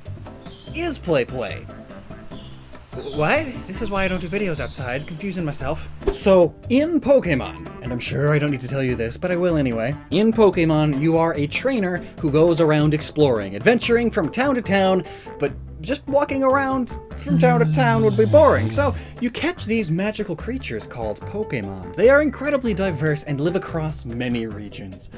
is play. What? This is why I don't do videos outside, confusing myself. So, in Pokemon, and I'm sure I don't need to tell you this, but I will anyway. In Pokemon, you are a trainer who goes around exploring, adventuring from town to town, but just walking around from town to town would be boring, so you catch these magical creatures called Pokemon. They are incredibly diverse and live across many regions.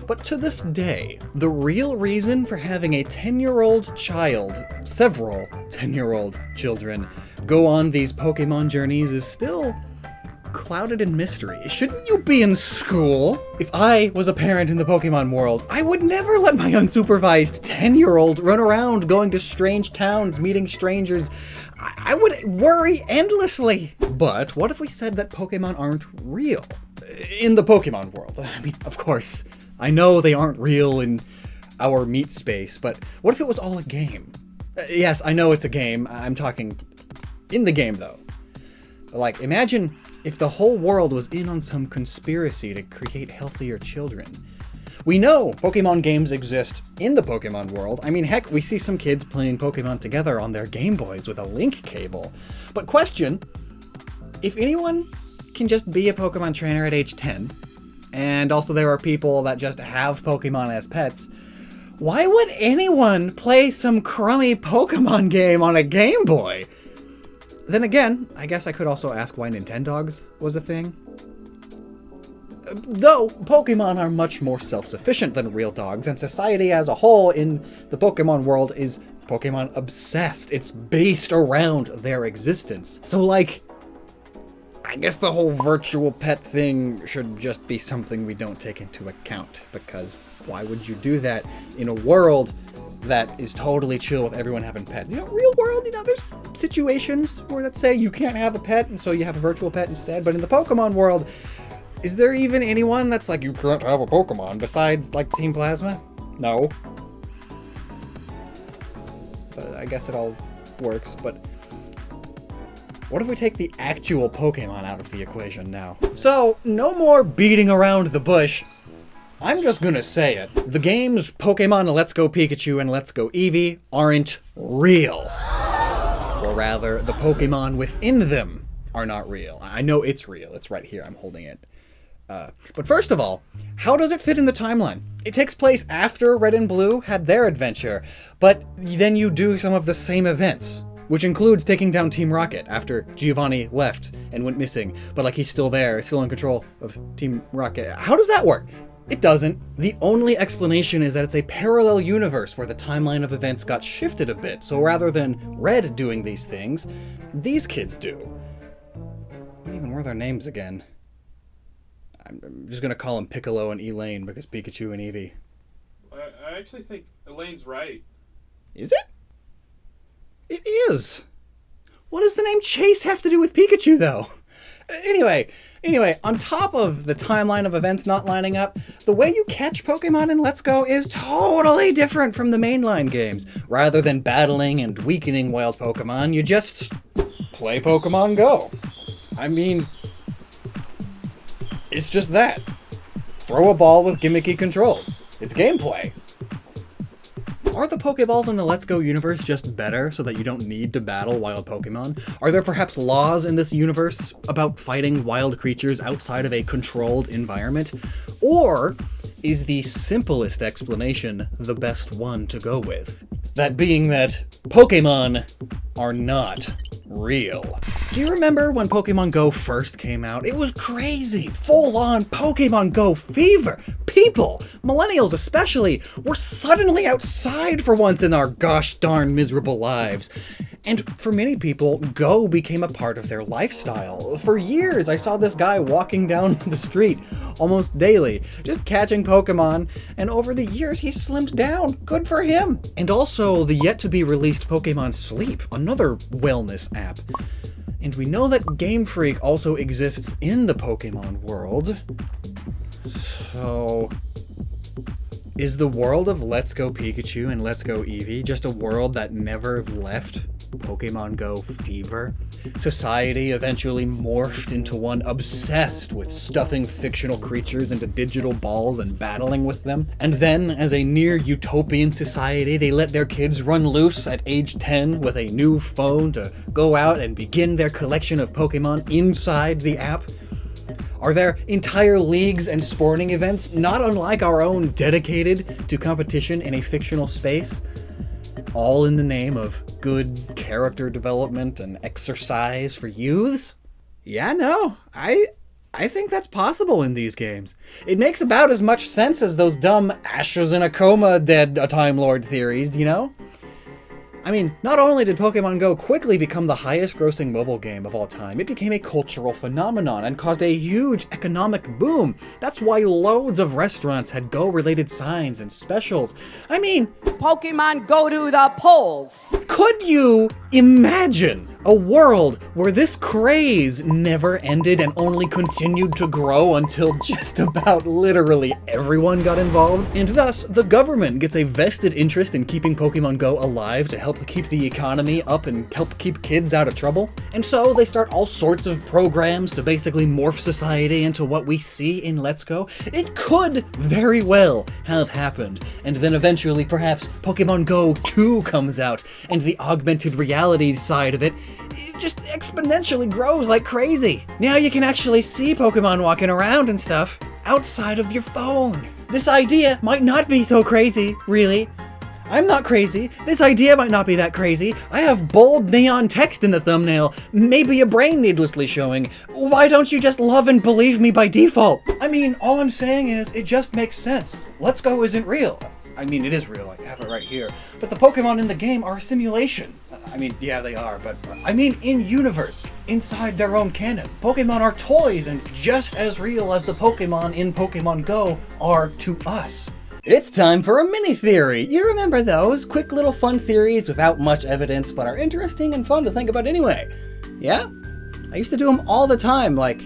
But to this day, the real reason for having a 10-year-old child, several 10-year-old children, go on these Pokemon journeys is still clouded in mystery. Shouldn't you be in school? If I was a parent in the Pokemon world, I would never let my unsupervised 10-year-old run around going to strange towns, meeting strangers. I would worry endlessly. But what if we said that Pokemon aren't real? In the Pokemon world. I mean, of course, I know they aren't real in our meat space, but what if it was all a game? Yes, I know it's a game. I'm talking in the game, though. Like, imagine if the whole world was in on some conspiracy to create healthier children. We know Pokemon games exist in the Pokemon world. I mean, heck, we see some kids playing Pokemon together on their Game Boys with a link cable. But question, if anyone can just be a Pokemon trainer at age 10, and also there are people that just have Pokemon as pets, why would anyone play some crummy Pokemon game on a Game Boy? Then again, I guess I could also ask why Nintendogs was a thing. Though, Pokemon are much more self-sufficient than real dogs, and society as a whole in the Pokemon world is Pokemon obsessed. It's based around their existence. So, like, I guess the whole virtual pet thing should just be something we don't take into account, because why would you do that in a world that is totally chill with everyone having pets? You know, real world, you know, there's situations where, let's say, you can't have a pet, and so you have a virtual pet instead, but in the Pokemon world, is there even anyone that's like, you can't have a Pokemon besides, like, Team Plasma? No. But I guess it all works, but what if we take the actual Pokemon out of the equation now? So, no more beating around the bush. I'm just gonna say it. The games Pokemon Let's Go Pikachu and Let's Go Eevee aren't real. Or rather, the Pokemon within them are not real. I know it's real. It's right here. I'm holding it. But first of all, how does it fit in the timeline? It takes place after Red and Blue had their adventure, but then you do some of the same events, which includes taking down Team Rocket after Giovanni left and went missing, but like he's still there, still in control of Team Rocket. How does that work? It doesn't. The only explanation is that it's a parallel universe where the timeline of events got shifted a bit, so rather than Red doing these things, these kids do. What even were their names again? I'm just gonna call them Piccolo and Elaine because Pikachu and Eevee. I actually think Elaine's right. Is it? It is. What does the name Chase have to do with Pikachu, though? Anyway, on top of the timeline of events not lining up, the way you catch Pokemon in Let's Go is totally different from the mainline games. Rather than battling and weakening wild Pokemon, you just play Pokemon Go. I mean, it's just that. Throw a ball with gimmicky controls. It's gameplay. Are the Pokeballs in the Let's Go universe just better so that you don't need to battle wild Pokemon? Are there perhaps laws in this universe about fighting wild creatures outside of a controlled environment? Or is the simplest explanation the best one to go with? That being that Pokemon are not real. Do you remember when Pokemon Go first came out? It was crazy, full-on Pokemon Go fever. People, millennials especially, were suddenly outside for once in our gosh darn miserable lives. And for many people, Go became a part of their lifestyle. For years, I saw this guy walking down the street almost daily, just catching Pokemon, and over the years, he's slimmed down. Good for him. And also, the yet-to-be-released Pokemon Sleep, another wellness app. And we know that Game Freak also exists in the Pokemon world. So, is the world of Let's Go Pikachu and Let's Go Eevee just a world that never left Pokemon Go fever? Society eventually morphed into one obsessed with stuffing fictional creatures into digital balls and battling with them. And then, as a near utopian society, they let their kids run loose at age 10 with a new phone to go out and begin their collection of Pokemon inside the app. Are there entire leagues and sporting events, not unlike our own, dedicated to competition in a fictional space? All in the name of good character development and exercise for youths? Yeah, no, I think that's possible in these games. It makes about as much sense as those dumb Ashes in a Coma dead a Time Lord theories, you know? I mean, not only did Pokemon Go quickly become the highest-grossing mobile game of all time, it became a cultural phenomenon and caused a huge economic boom. That's why loads of restaurants had Go-related signs and specials. I mean, Pokemon go to the polls! Could you imagine a world where this craze never ended and only continued to grow until just about literally everyone got involved? And thus, the government gets a vested interest in keeping Pokemon Go alive to help keep the economy up and help keep kids out of trouble. And so they start all sorts of programs to basically morph society into what we see in Let's Go. It could very well have happened. And then eventually, perhaps, Pokemon Go 2 comes out, and the augmented reality side of it just exponentially grows like crazy. Now you can actually see Pokemon walking around and stuff outside of your phone. This idea might not be so crazy, really. I'm not crazy. This idea might not be that crazy. I have bold neon text in the thumbnail, maybe a brain needlessly showing. Why don't you just love and believe me by default? I mean, all I'm saying is, it just makes sense. Let's Go isn't real. I mean, it is real, I have it right here. But the Pokemon in the game are a simulation. I mean, yeah, they are, but I mean in-universe, inside their own canon. Pokemon are toys and just as real as the Pokemon in Pokemon Go are to us. It's time for a mini-theory! You remember those? Quick little fun theories without much evidence, but are interesting and fun to think about anyway. Yeah? I used to do them all the time, like,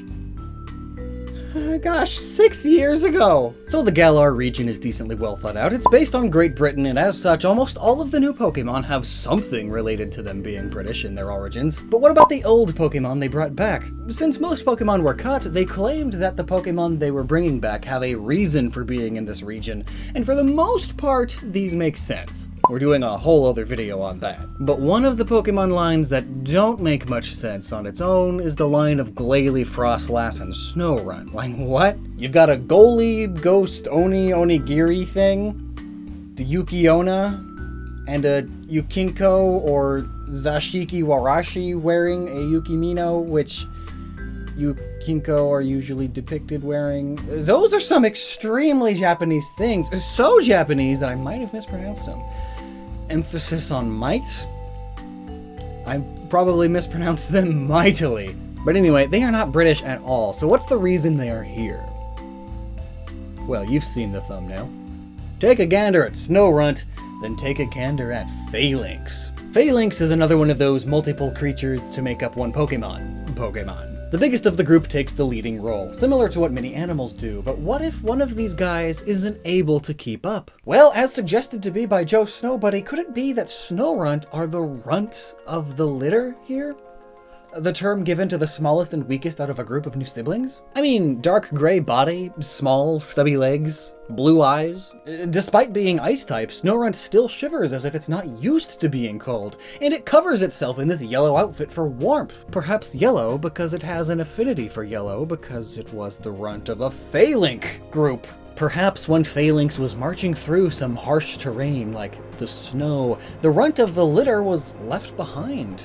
gosh, 6 years ago. So the Galar region is decently well thought out. It's based on Great Britain, and as such, almost all of the new Pokemon have something related to them being British in their origins. But what about the old Pokemon they brought back? Since most Pokemon were cut, they claimed that the Pokemon they were bringing back have a reason for being in this region, and for the most part, these make sense. We're doing a whole other video on that. But one of the Pokemon lines that don't make much sense on its own is the line of Glalie, Frostlass, and Snorunt. Like, what? You've got a Goalie, Ghost, Onigiri thing, the Yukiona, and a Yukinko or Zashiki Warashi wearing a Yukimino, which Yukinko are usually depicted wearing. Those are some extremely Japanese things. So Japanese that I might have mispronounced them. Emphasis on might? I probably mispronounced them mightily. But anyway, they are not British at all, so what's the reason they are here? Well, you've seen the thumbnail. Take a gander at Snorunt, then take a gander at Phalanx. Phalanx is another one of those multiple creatures to make up one Pokemon. The biggest of the group takes the leading role, similar to what many animals do, but what if one of these guys isn't able to keep up? Well, as suggested to be by Joe Snowbuddy, could it be that Snorunt are the runt of the litter here? The term given to the smallest and weakest out of a group of new siblings? I mean, dark gray body, small, stubby legs, blue eyes. Despite being ice type, Snorunt still shivers as if it's not used to being cold, and it covers itself in this yellow outfit for warmth. Perhaps yellow because it has an affinity for yellow because it was the runt of a Phalanx group. Perhaps when Phalanx was marching through some harsh terrain like the snow, the runt of the litter was left behind.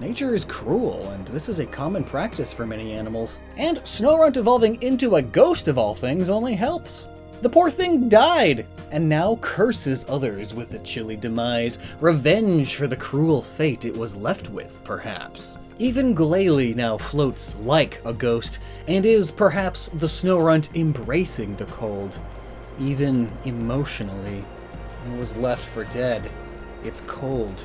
Nature is cruel, and this is a common practice for many animals. And Snorunt evolving into a ghost of all things only helps. The poor thing died, and now curses others with a chilly demise, revenge for the cruel fate it was left with, perhaps. Even Glalie now floats like a ghost, and is perhaps the Snorunt embracing the cold. Even emotionally. It was left for dead. It's cold.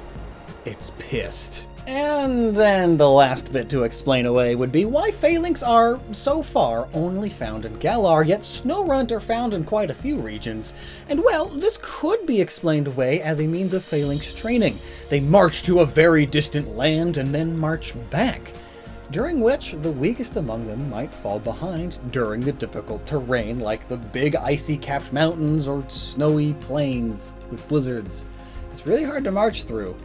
It's pissed. And then the last bit to explain away would be why Phalanx are, so far, only found in Galar, yet Snorunt are found in quite a few regions. And well, this could be explained away as a means of Phalanx training. They march to a very distant land and then march back, during which the weakest among them might fall behind during the difficult terrain like the big icy capped mountains or snowy plains with blizzards. It's really hard to march through.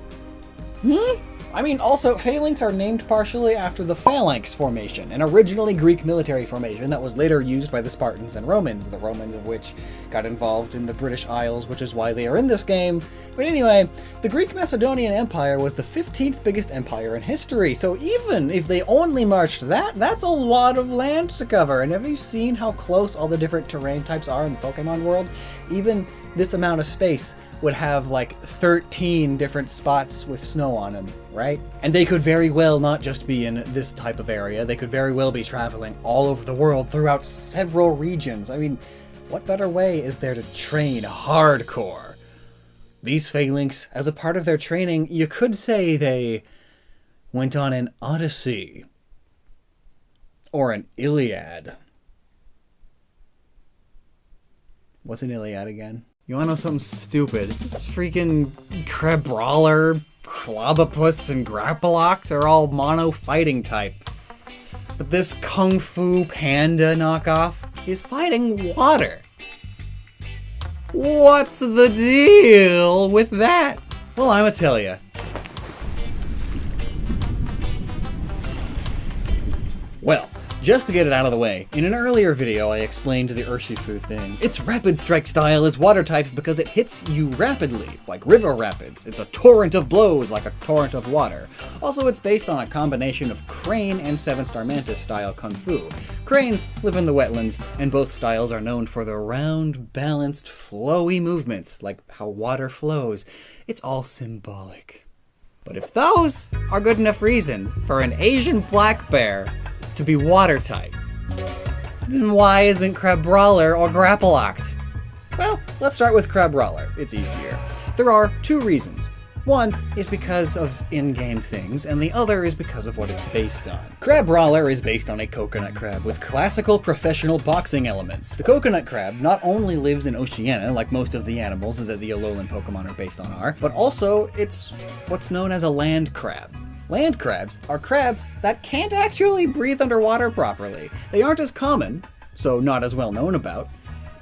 I mean, also, Phalanx are named partially after the Phalanx formation, an originally Greek military formation that was later used by the Spartans and Romans, the Romans of which got involved in the British Isles, which is why they are in this game. But anyway, the Greek Macedonian Empire was the 15th biggest empire in history, so even if they only marched that's a lot of land to cover. And have you seen how close all the different terrain types are in the Pokemon world? Even this amount of space would have like 13 different spots with snow on them, right? And they could very well not just be in this type of area, they could very well be traveling all over the world throughout several regions. I mean, what better way is there to train hardcore? These Phalanx, as a part of their training, you could say they went on an Odyssey. Or an Iliad. What's an Iliad again? You wanna know something stupid? This freaking Crabrawler, Clobopus, and Grappalock, they're all mono fighting type. But this Kung Fu Panda knockoff is fighting water. What's the deal with that? Well, I'ma tell ya. Well, just to get it out of the way, in an earlier video I explained the Urshifu thing. Its Rapid Strike style is water type because it hits you rapidly, like river rapids. It's a torrent of blows like a torrent of water. Also, it's based on a combination of Crane and 7-Star Mantis style Kung Fu. Cranes live in the wetlands, and both styles are known for their round, balanced, flowy movements, like how water flows. It's all symbolic. But if those are good enough reasons for an Asian black bear to be water type, then why isn't Crabrawler or Grapploct? Well, let's start with Crabrawler. It's easier. There are two reasons. One is because of in-game things, and the other is because of what it's based on. Crabrawler is based on a coconut crab with classical professional boxing elements. The coconut crab not only lives in Oceania, like most of the animals that the Alolan Pokemon are based on are, but also it's what's known as a land crab. Land crabs are crabs that can't actually breathe underwater properly. They aren't as common, so not as well known about,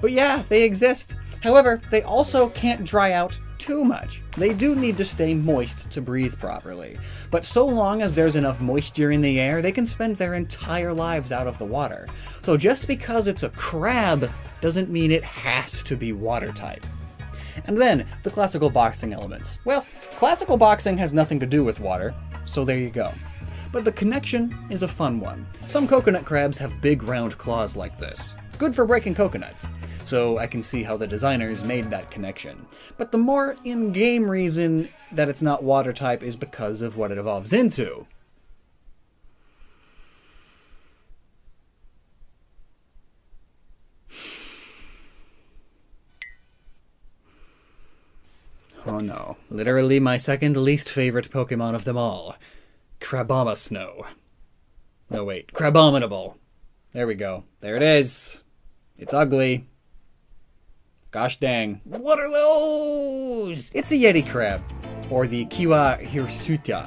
but yeah, they exist. However, they also can't dry out too much. They do need to stay moist to breathe properly. But so long as there's enough moisture in the air, they can spend their entire lives out of the water. So just because it's a crab doesn't mean it has to be water type. And then, the classical boxing elements. Well, classical boxing has nothing to do with water, so there you go. But the connection is a fun one. Some coconut crabs have big round claws like this. Good for breaking coconuts. So I can see how the designers made that connection. But the more in-game reason that it's not water type is because of what it evolves into. Oh no, literally my second least favorite Pokemon of them all. Crabomasnow. No wait, Crabominable. There we go. There it is. It's ugly. Gosh dang. What are those? It's a Yeti crab, or the Kiwa hirsuta.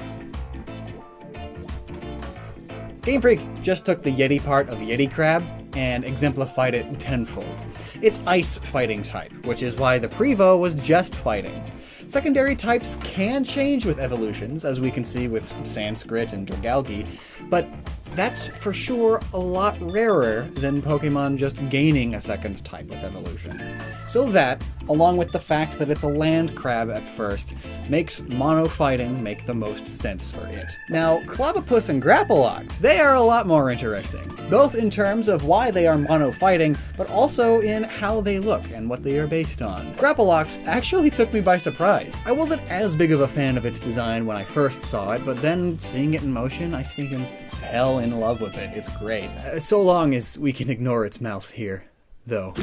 Game Freak just took the Yeti part of Yeti crab and exemplified it tenfold. It's ice fighting type, which is why the Prevo was just fighting. Secondary types can change with evolutions, as we can see with Sanskrit and Dragalge, but that's for sure a lot rarer than Pokemon just gaining a second type with evolution. So that, along with the fact that it's a land crab at first, makes mono fighting make the most sense for it. Now, Clobopus and Grapploct, they are a lot more interesting, both in terms of why they are mono fighting, but also in how they look and what they are based on. Grapploct actually took me by surprise. I wasn't as big of a fan of its design when I first saw it, but then seeing it in motion, I stinking fell in love with it. It's great. So long as we can ignore its mouth here, though.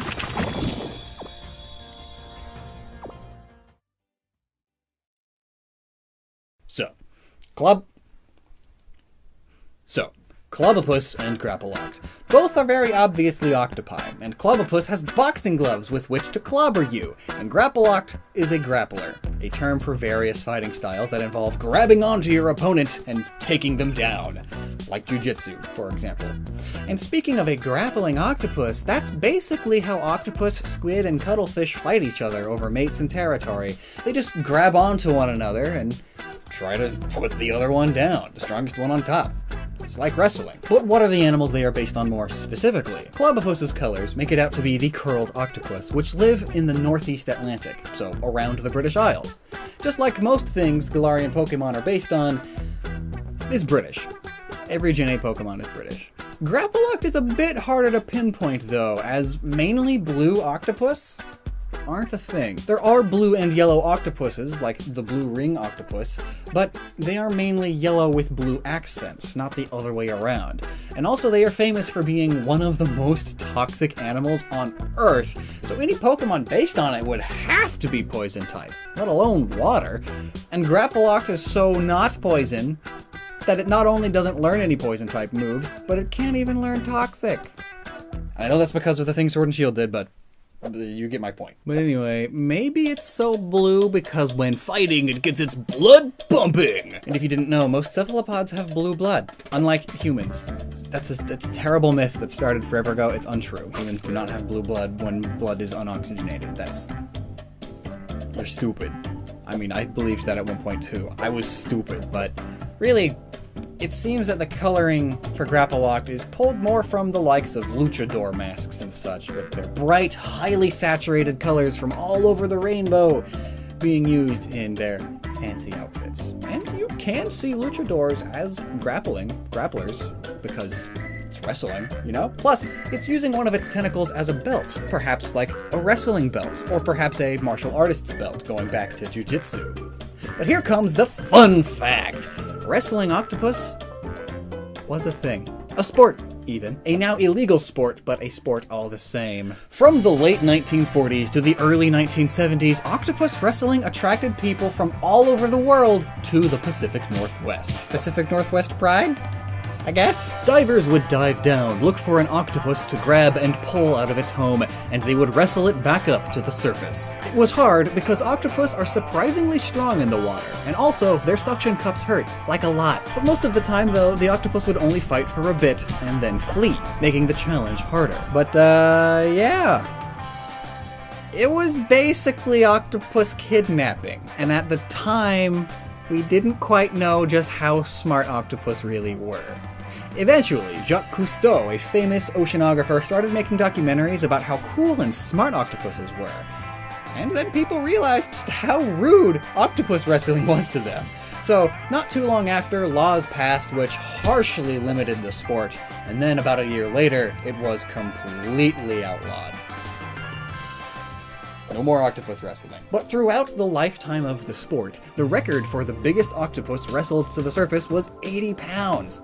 Clobopus and Grapploct. Both are very obviously octopi, and Clobopus has boxing gloves with which to clobber you, and Grapploct is a grappler, a term for various fighting styles that involve grabbing onto your opponent and taking them down, like Jiu-Jitsu, for example. And speaking of a grappling octopus, that's basically how octopus, squid, and cuttlefish fight each other over mates and territory. They just grab onto one another and try to put the other one down, the strongest one on top. It's like wrestling. But what are the animals they are based on more specifically? Clobopus's colors make it out to be the curled octopus, which live in the northeast Atlantic, so around the British Isles. Just like most things Galarian Pokemon are based on, is British. Every Gen 8 Pokemon is British. Grapploct is a bit harder to pinpoint though, as mainly blue octopus aren't a thing. There are blue and yellow octopuses, like the blue ring octopus, but they are mainly yellow with blue accents, not the other way around. And also they are famous for being one of the most toxic animals on Earth, so any Pokemon based on it would have to be poison type, let alone water. And Grapploct is so not poison that it not only doesn't learn any poison type moves, but it can't even learn toxic. I know that's because of the thing Sword and Shield did, but you get my point. But anyway, maybe it's so blue because when fighting it gets its blood pumping. And if you didn't know, most cephalopods have blue blood, unlike humans. That's a terrible myth that started forever ago. It's untrue. Humans do not have blue blood when blood is unoxygenated. They're stupid. I mean, I believed that at one point too. I was stupid, but really, It seems that the coloring for Grapple-Locked is pulled more from the likes of luchador masks and such, with their bright, highly saturated colors from all over the rainbow being used in their fancy outfits. And you can see luchadors as grapplers, because it's wrestling, you know? Plus, it's using one of its tentacles as a belt, perhaps like a wrestling belt, or perhaps a martial artist's belt, going back to jiu-jitsu. But here comes the fun fact. Wrestling octopus was a thing. A sport, even. A now illegal sport, but a sport all the same. From the late 1940s to the early 1970s, octopus wrestling attracted people from all over the world to the Pacific Northwest. Pacific Northwest Pride? I guess? Divers would dive down, look for an octopus to grab and pull out of its home, and they would wrestle it back up to the surface. It was hard because octopus are surprisingly strong in the water, and also their suction cups hurt, like a lot. But most of the time though, the octopus would only fight for a bit and then flee, making the challenge harder. But yeah. It was basically octopus kidnapping, and at the time, we didn't quite know just how smart octopus really were. Eventually, Jacques Cousteau, a famous oceanographer, started making documentaries about how cool and smart octopuses were. And then people realized just how rude octopus wrestling was to them. So, not too long after, laws passed which harshly limited the sport, and then about a year later, it was completely outlawed. No more octopus wrestling. But throughout the lifetime of the sport, the record for the biggest octopus wrestled to the surface was 80 pounds.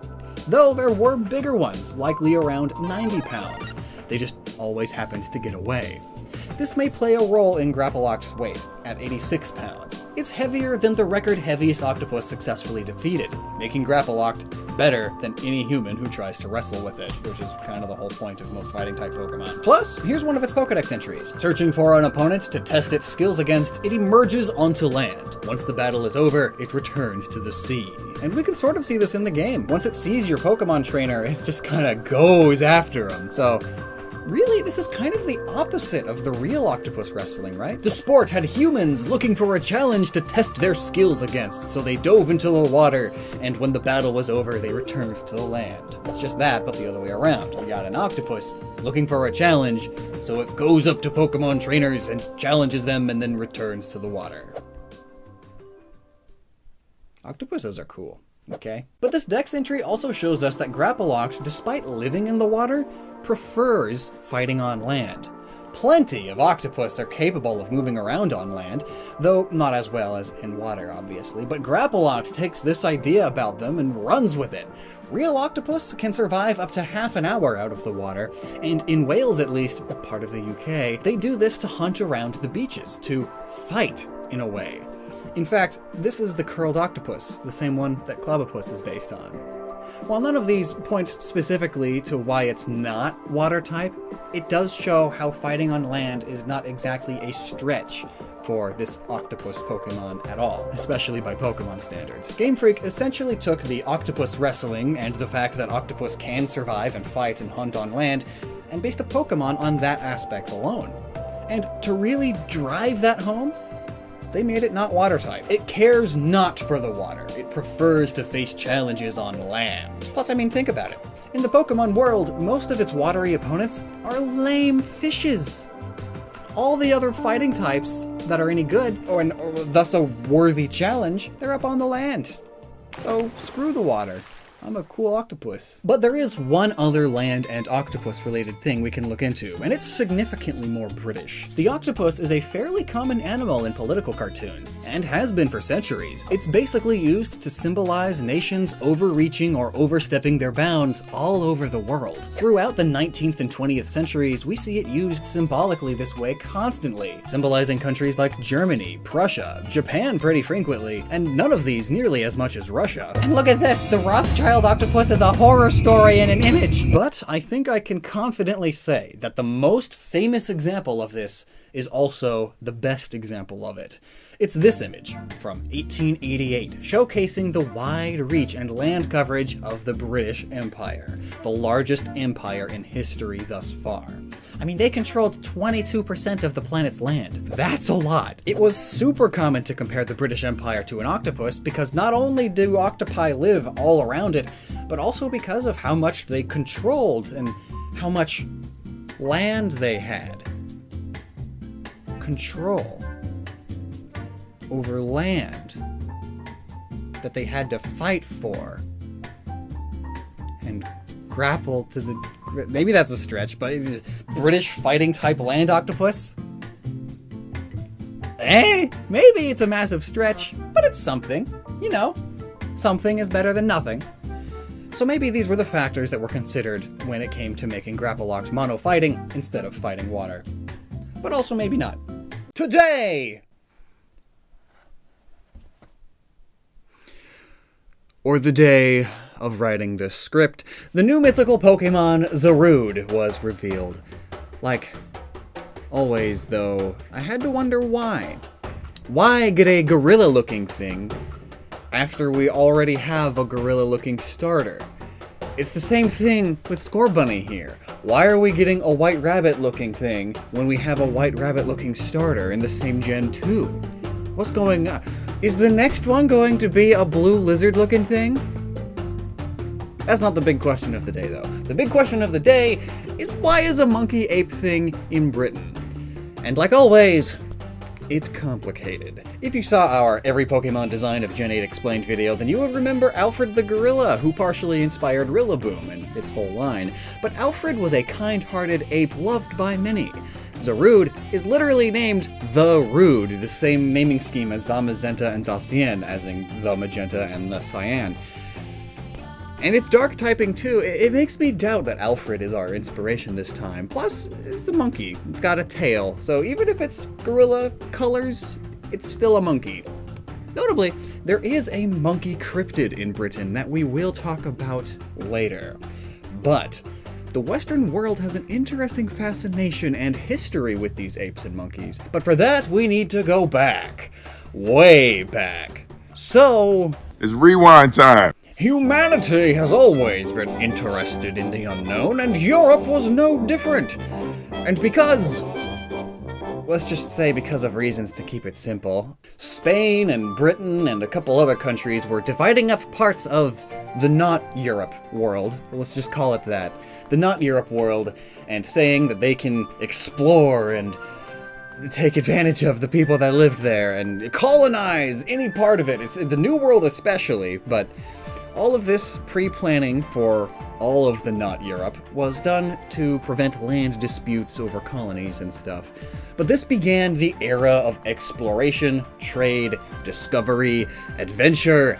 Though there were bigger ones, likely around 90 pounds. They just always happened to get away. This may play a role in Grapple-Locked's weight, at 86 pounds. It's heavier than the record heaviest octopus successfully defeated, making Grapple-Locked better than any human who tries to wrestle with it, which is kind of the whole point of most fighting-type Pokemon. Plus, here's one of its Pokedex entries. Searching for an opponent to test its skills against, it emerges onto land. Once the battle is over, it returns to the sea. And we can sort of see this in the game. Once it sees your Pokemon trainer, it just kind of goes after him. So, really, this is kind of the opposite of the real octopus wrestling, right? The sport had humans looking for a challenge to test their skills against, so they dove into the water, and when the battle was over, they returned to the land. It's just that, but the other way around. You got an octopus looking for a challenge, so it goes up to Pokemon trainers and challenges them and then returns to the water. Octopuses are cool, okay? But this Dex entry also shows us that Grapple-Locked, despite living in the water, prefers fighting on land. Plenty of octopus are capable of moving around on land, though not as well as in water, obviously, but Grapple-Locked takes this idea about them and runs with it. Real octopus can survive up to half an hour out of the water, and in Wales at least, a part of the UK, they do this to hunt around the beaches, to fight, in a way. In fact, this is the curled octopus, the same one that Clobopus is based on. While none of these points specifically to why it's not water type, it does show how fighting on land is not exactly a stretch for this octopus Pokemon at all, especially by Pokemon standards. Game Freak essentially took the octopus wrestling and the fact that octopus can survive and fight and hunt on land, and based a Pokemon on that aspect alone. And to really drive that home, they made it not water type. It cares not for the water. It prefers to face challenges on land. Plus, I mean, think about it. In the Pokemon world, most of its watery opponents are lame fishes. All the other fighting types that are any good, or thus a worthy challenge, they're up on the land. So, screw the water. I'm a cool octopus. But there is one other land and octopus related thing we can look into, and it's significantly more British. The octopus is a fairly common animal in political cartoons, and has been for centuries. It's basically used to symbolize nations overreaching or overstepping their bounds all over the world. Throughout the 19th and 20th centuries, we see it used symbolically this way constantly, symbolizing countries like Germany, Prussia, Japan pretty frequently, and none of these nearly as much as Russia. And look at this, the Rothschild octopus is a horror story in an image. But I think I can confidently say that the most famous example of this is also the best example of it. It's this image from 1888, showcasing the wide reach and land coverage of the British Empire, the largest empire in history thus far. I mean, they controlled 22% of the planet's land. That's a lot. It was super common to compare the British Empire to an octopus because not only do octopi live all around it, but also because of how much they controlled and how much land they had. Control over land that they had to fight for and grapple to the... Maybe that's a stretch, but British fighting type land octopus? Maybe it's a massive stretch, but it's something. You know, something is better than nothing. So maybe these were the factors that were considered when it came to making grapple-locked mono fighting instead of fighting water. But also maybe not. Today! Or the day of writing this script, the new mythical Pokemon Zarude was revealed. Like always, though, I had to wonder why. Why get a gorilla-looking thing after we already have a gorilla-looking starter? It's the same thing with Scorbunny here. Why are we getting a white rabbit-looking thing when we have a white rabbit-looking starter in the same Gen 2? What's going on? Is the next one going to be a blue lizard-looking thing? That's not the big question of the day, though. The big question of the day is why is a monkey ape thing in Britain? And like always, it's complicated. If you saw our Every Pokemon Design of Gen 8 Explained video, then you would remember Alfred the gorilla, who partially inspired Rillaboom and its whole line. But Alfred was a kind-hearted ape loved by many. Zarude is literally named The Rude, the same naming scheme as Zamazenta and Zacian, as in the magenta and the cyan. And it's dark typing too. It makes me doubt that Alfred is our inspiration this time. Plus, it's a monkey. It's got a tail, so even if it's gorilla colors, it's still a monkey. Notably, there is a monkey cryptid in Britain that we will talk about later. But the Western world has an interesting fascination and history with these apes and monkeys. But for that, we need to go back. Way back. So... it's rewind time. Humanity has always been interested in the unknown, and Europe was no different. And because... let's just say because of reasons to keep it simple, Spain and Britain and a couple other countries were dividing up parts of the not Europe world, let's just call it that, the not Europe world, and saying that they can explore and take advantage of the people that lived there and colonize any part of it. It's the New World especially, but all of this pre-planning for all of the not Europe was done to prevent land disputes over colonies and stuff. But this began the era of exploration, trade, discovery, adventure,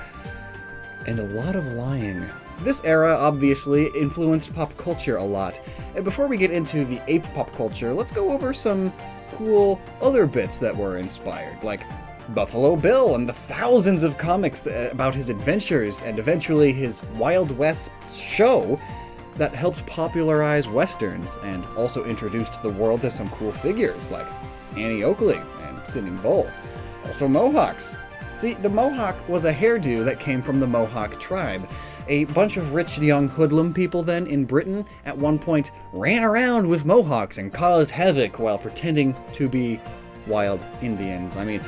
and a lot of lying. This era obviously influenced pop culture a lot. And before we get into the ape pop culture, let's go over some cool other bits that were inspired, like Buffalo Bill and the thousands of comics about his adventures, and eventually his Wild West show that helped popularize Westerns and also introduced the world to some cool figures like Annie Oakley and Sitting Bull. Also Mohawks. See, the Mohawk was a hairdo that came from the Mohawk tribe. A bunch of rich young hoodlum people then in Britain at one point ran around with Mohawks and caused havoc while pretending to be wild Indians. I mean,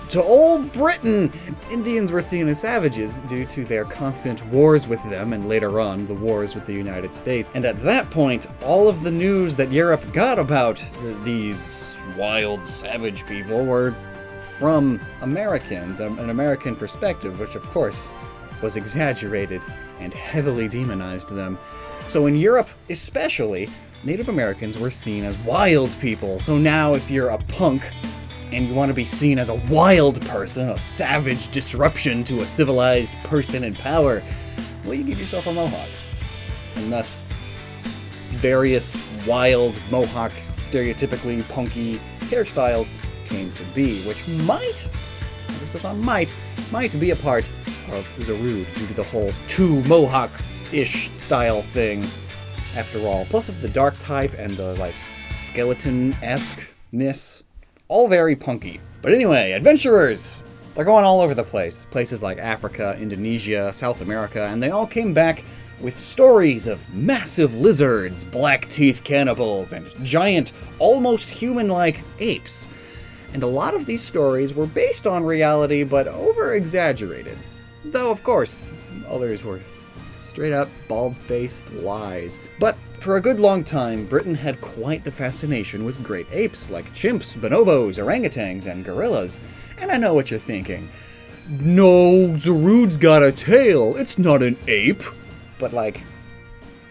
to old Britain, Indians were seen as savages due to their constant wars with them and later on the wars with the United States. And at that point, all of the news that Europe got about these wild savage people were from Americans, an American perspective, which of course was exaggerated and heavily demonized them. So in Europe especially, Native Americans were seen as wild people. So now if you're a punk and you want to be seen as a wild person, a savage disruption to a civilized person in power, well, you give yourself a mohawk. And thus, various wild mohawk, stereotypically punky hairstyles came to be, which might, emphasis on might be a part of Zarude due to the whole two mohawk-ish style thing, after all. Plus of the dark type and the, like, skeleton-esque-ness. All very punky. But anyway, adventurers! They're going all over the place. Places like Africa, Indonesia, South America, and they all came back with stories of massive lizards, black-teeth cannibals, and giant, almost human-like apes. And a lot of these stories were based on reality, but over-exaggerated. Though, of course, others were straight-up bald-faced lies. But for a good long time, Britain had quite the fascination with great apes like chimps, bonobos, orangutans, and gorillas. And I know what you're thinking. No, Zarude's got a tail. It's not an ape. But like,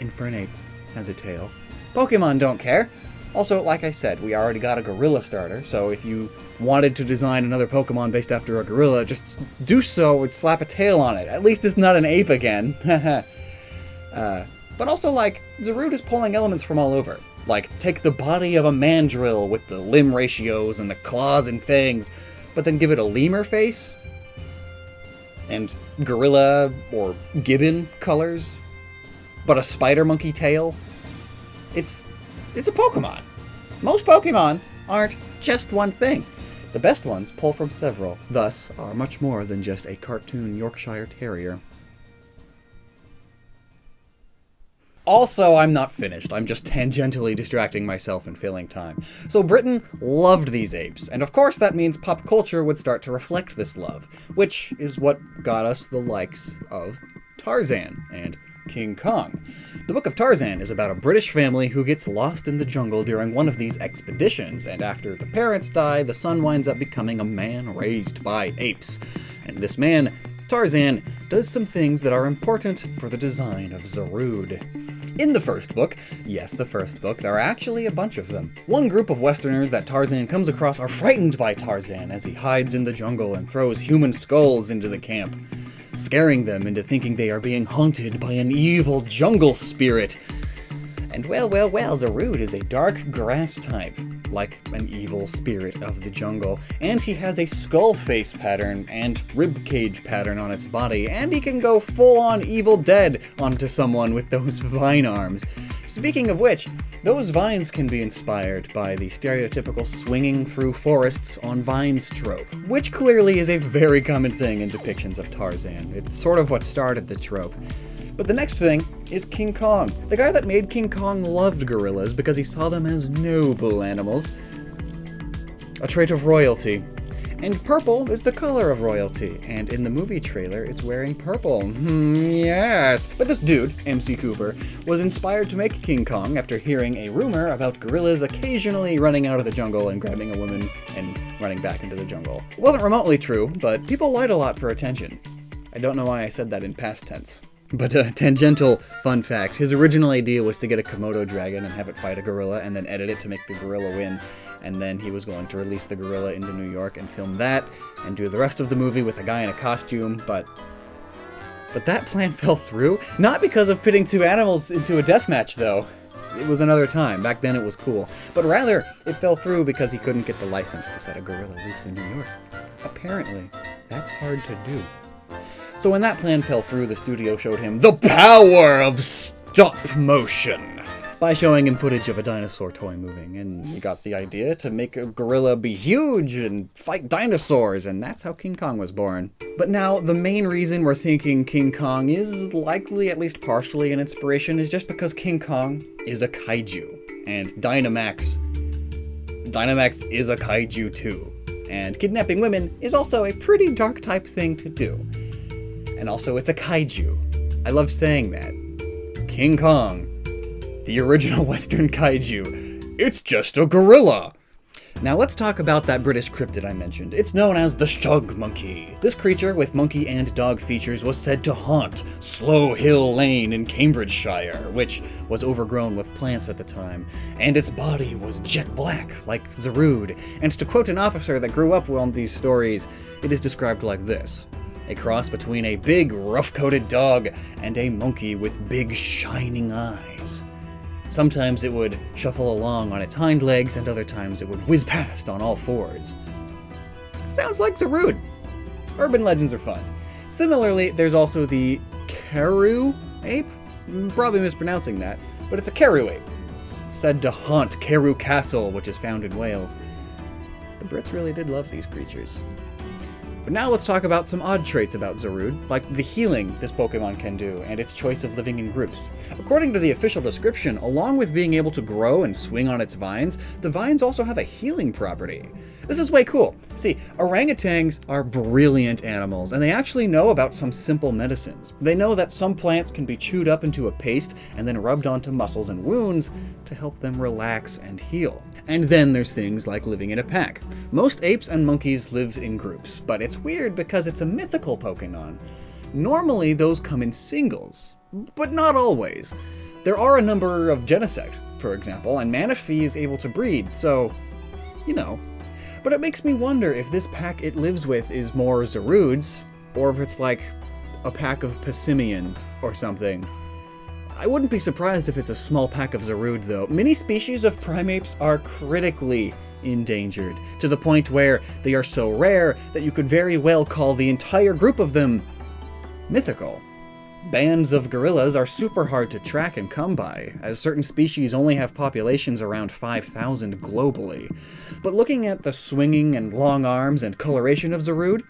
Infernape has a tail. Pokemon don't care. Also, like I said, we already got a gorilla starter, so if you wanted to design another Pokemon based after a gorilla, just do so and slap a tail on it. At least it's not an ape again. But also, like, Zarude is pulling elements from all over. Like, take the body of a mandrill with the limb ratios and the claws and fangs, but then give it a lemur face and gorilla or gibbon colors, but a spider monkey tail. It's a Pokemon. Most Pokemon aren't just one thing. The best ones pull from several, thus are much more than just a cartoon Yorkshire Terrier. Also, I'm not finished. I'm just tangentially distracting myself and filling time. So Britain loved these apes, and of course that means pop culture would start to reflect this love, which is what got us the likes of Tarzan and King Kong. The Book of Tarzan is about a British family who gets lost in the jungle during one of these expeditions, and after the parents die, the son winds up becoming a man raised by apes. And this man, Tarzan, does some things that are important for the design of Zarude. In the first book, yes, the first book, there are actually a bunch of them. One group of Westerners that Tarzan comes across are frightened by Tarzan as he hides in the jungle and throws human skulls into the camp, scaring them into thinking they are being haunted by an evil jungle spirit. And well, Zarude is a dark grass type, like an evil spirit of the jungle, and he has a skull face pattern and ribcage pattern on its body, and he can go full-on Evil Dead onto someone with those vine arms. Speaking of which, those vines can be inspired by the stereotypical swinging through forests on vines trope, which clearly is a very common thing in depictions of Tarzan. It's sort of what started the trope. But the next thing is King Kong. The guy that made King Kong loved gorillas because he saw them as noble animals, a trait of royalty. And purple is the color of royalty, and in the movie trailer, it's wearing purple. Yes! But this dude, MC Cooper, was inspired to make King Kong after hearing a rumor about gorillas occasionally running out of the jungle and grabbing a woman and running back into the jungle. It wasn't remotely true, but people lied a lot for attention. I don't know why I said that in past tense. But a tangential fun fact, his original idea was to get a Komodo dragon and have it fight a gorilla and then edit it to make the gorilla win. And then he was going to release the gorilla into New York and film that and do the rest of the movie with a guy in a costume, but that plan fell through. Not because of pitting two animals into a deathmatch, though. It was another time. Back then it was cool. But rather, it fell through because he couldn't get the license to set a gorilla loose in New York. Apparently, that's hard to do. So when that plan fell through, the studio showed him the power of stop motion by showing him footage of a dinosaur toy moving, and he got the idea to make a gorilla be huge and fight dinosaurs, and that's how King Kong was born. But now, the main reason we're thinking King Kong is likely, at least partially, an inspiration is just because King Kong is a kaiju, and Dynamax is a kaiju too, and kidnapping women is also a pretty dark type thing to do. And also, it's a kaiju. I love saying that. King Kong, the original Western kaiju, it's just a gorilla. Now let's talk about that British cryptid I mentioned. It's known as the Shug Monkey. This creature with monkey and dog features was said to haunt Slow Hill Lane in Cambridgeshire, which was overgrown with plants at the time, and its body was jet black, like Zarude. And to quote an officer that grew up on these stories, it is described like this: a cross between a big, rough-coated dog and a monkey with big, shining eyes. Sometimes it would shuffle along on its hind legs, and other times it would whiz past on all fours. Sounds like Zarude. Urban legends are fun. Similarly, there's also the Karoo ape. I'm probably mispronouncing that, but it's a Karoo ape. It's said to haunt Karoo Castle, which is found in Wales. The Brits really did love these creatures. But now let's talk about some odd traits about Zarude, like the healing this Pokemon can do, and its choice of living in groups. According to the official description, along with being able to grow and swing on its vines, the vines also have a healing property. This is way cool. See, orangutans are brilliant animals, and they actually know about some simple medicines. They know that some plants can be chewed up into a paste and then rubbed onto muscles and wounds to help them relax and heal. And then there's things like living in a pack. Most apes and monkeys live in groups, but it's weird because it's a mythical Pokemon. Normally those come in singles, but not always. There are a number of Genesect, for example, and Manaphy is able to breed, so, you know. But it makes me wonder if this pack it lives with is more Zarude's, or if it's like a pack of Passimian or something. I wouldn't be surprised if it's a small pack of Zarude though. Many species of primates are critically endangered, to the point where they are so rare that you could very well call the entire group of them mythical. Bands of gorillas are super hard to track and come by, as certain species only have populations around 5,000 globally. But looking at the swinging and long arms and coloration of Zarude,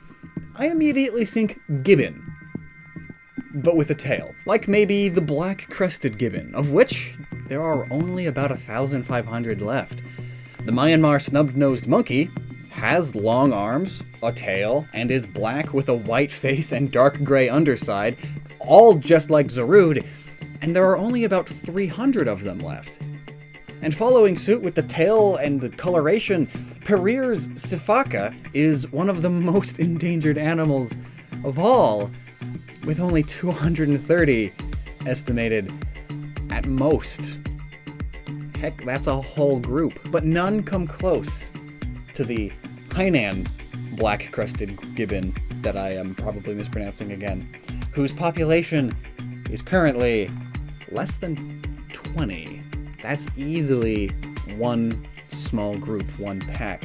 I immediately think gibbon, but with a tail. Like maybe the black-crested gibbon, of which there are only about 1,500 left. The Myanmar snub-nosed monkey has long arms, a tail, and is black with a white face and dark gray underside, all just like Zarude, and there are only about 300 of them left. And following suit with the tail and the coloration, Pereir's Sifaka is one of the most endangered animals of all, with only 230 estimated at most. Heck, that's a whole group, but none come close to the Hainan black-crested gibbon that I am probably mispronouncing again, whose population is currently less than 20. That's easily one small group, one pack.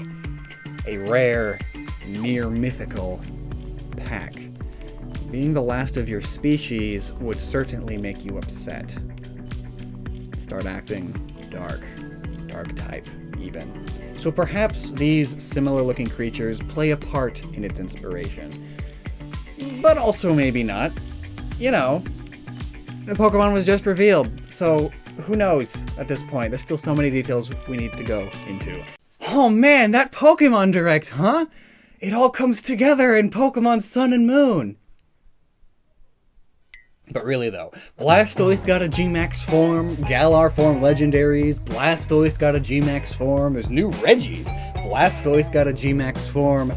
A rare, near mythical pack. Being the last of your species would certainly make you upset. Start acting dark type even. So perhaps these similar looking creatures play a part in its inspiration. But also maybe not. You know, the Pokemon was just revealed, so who knows at this point? There's still so many details we need to go into. Oh man, that Pokemon Direct, huh? It all comes together in Pokemon Sun and Moon. But really though, Blastoise got a G-Max form, Galar form legendaries, Blastoise got a G-Max form, there's new Reggies, Blastoise got a G-Max form.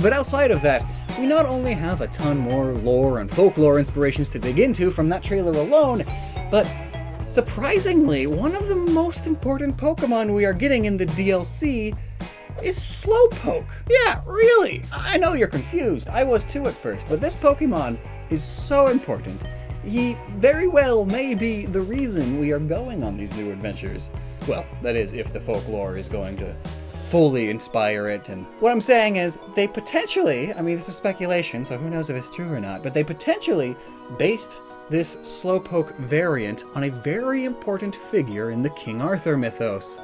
But outside of that, we not only have a ton more lore and folklore inspirations to dig into from that trailer alone, but surprisingly, one of the most important Pokemon we are getting in the DLC is Slowpoke. Yeah, really. I know you're confused. I was too at first, but this Pokemon is so important. He very well may be the reason we are going on these new adventures. Well, that is, if the folklore is going to fully inspire it. And what I'm saying is, they potentially, I mean, this is speculation, so who knows if it's true or not, but they potentially based this Slowpoke variant on a very important figure in the King Arthur mythos.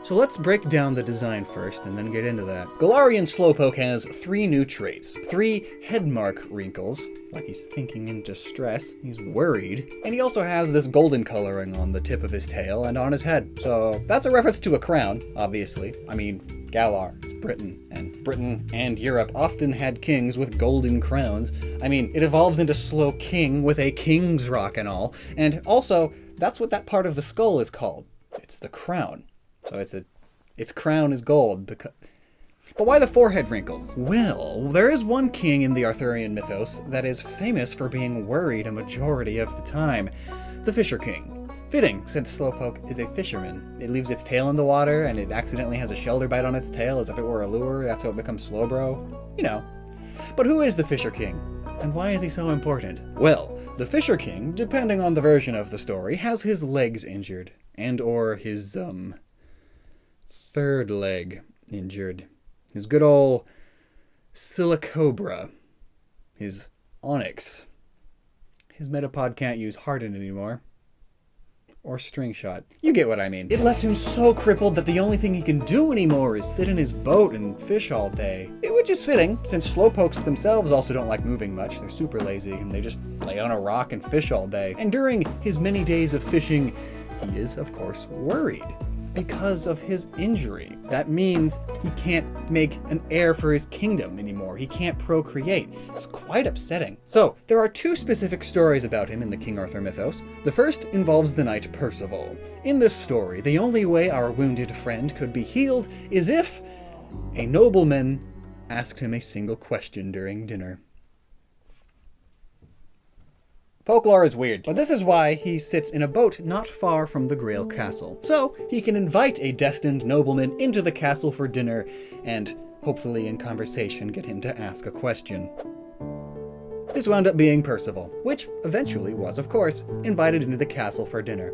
So let's break down the design first and then get into that. Galarian Slowpoke has 3 new traits, 3 headmark wrinkles, like he's thinking in distress, he's worried, and he also has this golden coloring on the tip of his tail and on his head. So that's a reference to a crown, obviously. I mean, Galar, it's Britain and Europe often had kings with golden crowns. I mean, it evolves into Slow King with a king's rock and all, and also, that's what that part of the skull is called. It's the crown. So its crown is gold. But why the forehead wrinkles? Well, there is one king in the Arthurian mythos that is famous for being worried a majority of the time. The Fisher King. Fitting, since Slowpoke is a fisherman. It leaves its tail in the water, and it accidentally has a shelter bite on its tail as if it were a lure. That's how it becomes Slowbro. You know. But who is the Fisher King? And why is he so important? Well, the Fisher King, depending on the version of the story, has his legs injured. And or his, third leg injured. His good old Silicobra. His Onyx. His Metapod can't use Harden anymore. or string shot. You get what I mean. It left him so crippled that the only thing he can do anymore is sit in his boat and fish all day. Which is fitting, since slowpokes themselves also don't like moving much. They're super lazy, and they just lay on a rock and fish all day. And during his many days of fishing, he is, of course, worried because of his injury. That means he can't make an heir for his kingdom anymore. He can't procreate. It's quite upsetting. So, there are two specific stories about him in the King Arthur mythos. The first involves the knight Percival. In this story, the only way our wounded friend could be healed is if a nobleman asked him a single question during dinner. Folklore is weird, but this is why he sits in a boat not far from the Grail Castle. So, he can invite a destined nobleman into the castle for dinner, and hopefully in conversation get him to ask a question. This wound up being Percival, which eventually was, of course, invited into the castle for dinner.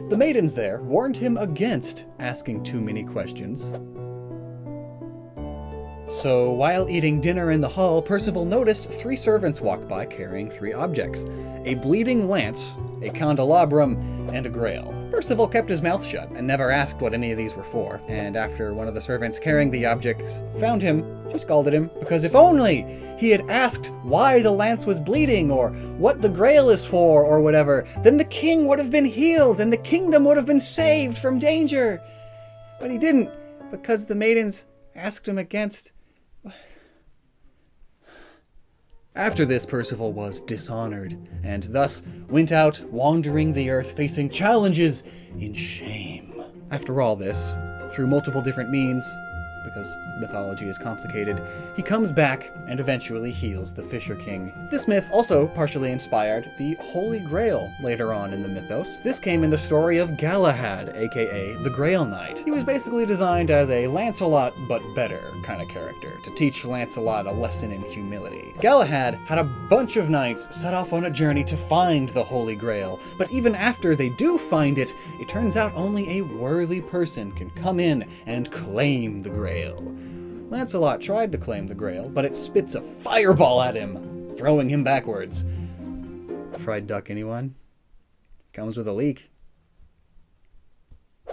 The maidens there warned him against asking too many questions. So, while eating dinner in the hall, Percival noticed 3 servants walk by carrying 3 objects: a bleeding lance, a candelabrum, and a grail. Percival kept his mouth shut and never asked what any of these were for, and after one of the servants carrying the objects found him, she scolded him, because if only he had asked why the lance was bleeding, or what the grail is for, or whatever, then the king would have been healed, and the kingdom would have been saved from danger. But he didn't, because the maidens asked him against. After this, Percival was dishonored, and thus went out wandering the earth facing challenges in shame. After all this, through multiple different means, because mythology is complicated, he comes back and eventually heals the Fisher King. This myth also partially inspired the Holy Grail later on in the mythos. This came in the story of Galahad, aka the Grail Knight. He was basically designed as a Lancelot but better kind of character, to teach Lancelot a lesson in humility. Galahad had a bunch of knights set off on a journey to find the Holy Grail, but even after they do find it, it turns out only a worthy person can come in and claim the Grail. Lancelot tried to claim the Grail, but it spits a fireball at him, throwing him backwards. Fried duck, anyone? Comes with a leak.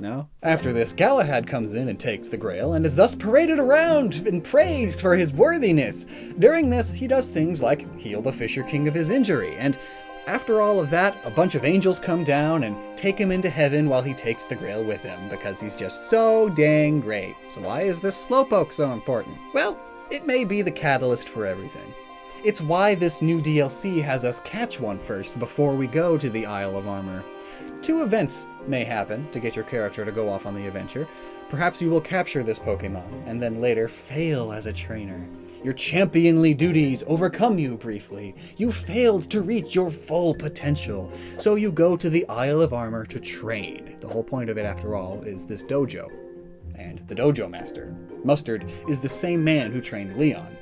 No? After this, Galahad comes in and takes the Grail, and is thus paraded around and praised for his worthiness. During this, he does things like heal the Fisher King of his injury, and after all of that, a bunch of angels come down and take him into heaven while he takes the Grail with him, because he's just so dang great. So why is this slowpoke so important? Well, it may be the catalyst for everything. It's why this new DLC has us catch one first before we go to the Isle of Armor. 2 events may happen to get your character to go off on the adventure. Perhaps you will capture this Pokemon, and then later fail as a trainer. Your championly duties overcome you briefly. You failed to reach your full potential, so you go to the Isle of Armor to train. The whole point of it, after all, is this dojo. And the dojo master, Mustard, is the same man who trained Leon.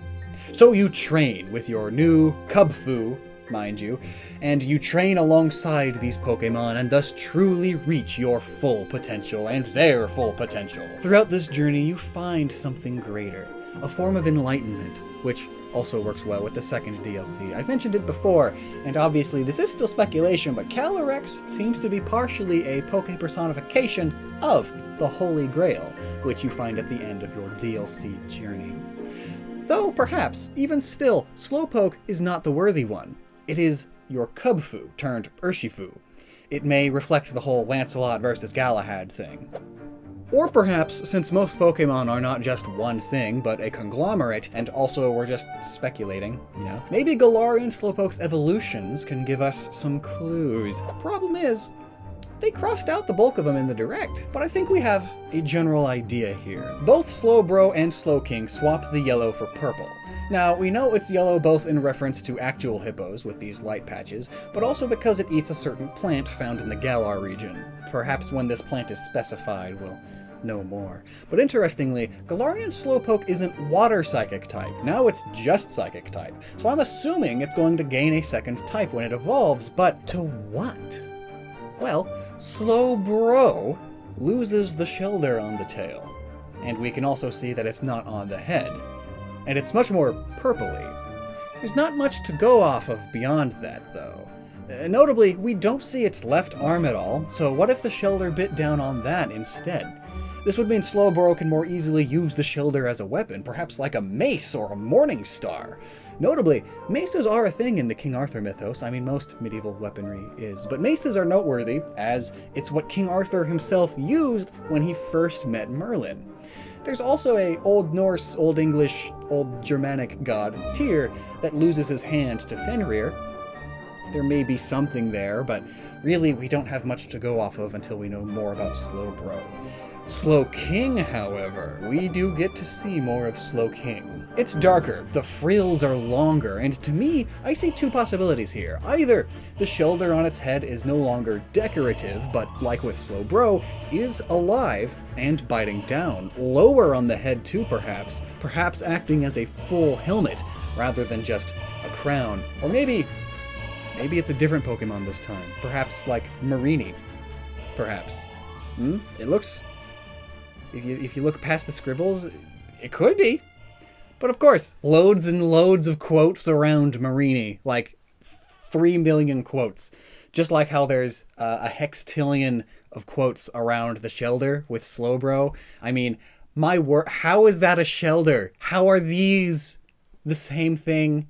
So you train with your new Cubfu, mind you, and you train alongside these Pokemon and thus truly reach your full potential and their full potential. Throughout this journey, you find something greater, a form of enlightenment, which also works well with the second DLC. I've mentioned it before, and obviously this is still speculation, but Calyrex seems to be partially a Poke personification of the Holy Grail, which you find at the end of your DLC journey. Though, perhaps, even still, Slowpoke is not the worthy one. It is your Cubfu turned Urshifu. It may reflect the whole Lancelot versus Galahad thing. Or perhaps, since most Pokemon are not just one thing, but a conglomerate, and also we're just speculating, maybe Galar and Slowpoke's evolutions can give us some clues. Problem is, they crossed out the bulk of them in the direct, but I think we have a general idea here. Both Slowbro and Slowking swap the yellow for purple. Now, we know it's yellow both in reference to actual hippos with these light patches, but also because it eats a certain plant found in the Galar region. Perhaps when this plant is specified, we'll know more. But interestingly, Galarian Slowpoke isn't water psychic type. Now it's just psychic type. So I'm assuming it's going to gain a second type when it evolves, but to what? Well, Slowbro loses the shoulder on the tail. And we can also see that it's not on the head. And it's much more purpley. There's not much to go off of beyond that, though. Notably, we don't see its left arm at all, so what if the Shellder bit down on that instead? This would mean Slowbro can more easily use the Shellder as a weapon, perhaps like a mace or a morning star. Notably, maces are a thing in the King Arthur mythos. I mean, most medieval weaponry is, but maces are noteworthy as it's what King Arthur himself used when he first met Merlin. There's also a Old Norse, Old English, Old Germanic god, Tyr, that loses his hand to Fenrir. There may be something there, but really we don't have much to go off of until we know more about Slowbro. Slowking, however, we do get to see more of Slowking. It's darker, the frills are longer, and to me, I see two possibilities here. Either the Shellder on its head is no longer decorative, but like with Slowbro, is alive and biting down. Lower on the head too, perhaps acting as a full helmet rather than just a crown. Or maybe it's a different Pokemon this time. Perhaps like Marini. Perhaps. It looks... If you look past the scribbles, it could be. But of course, loads and loads of quotes around Marini. Like 3 million quotes. Just like how there's a hextillion of quotes around the Shellder with Slowbro. I mean, my word, how is that a Shellder? How are these the same thing?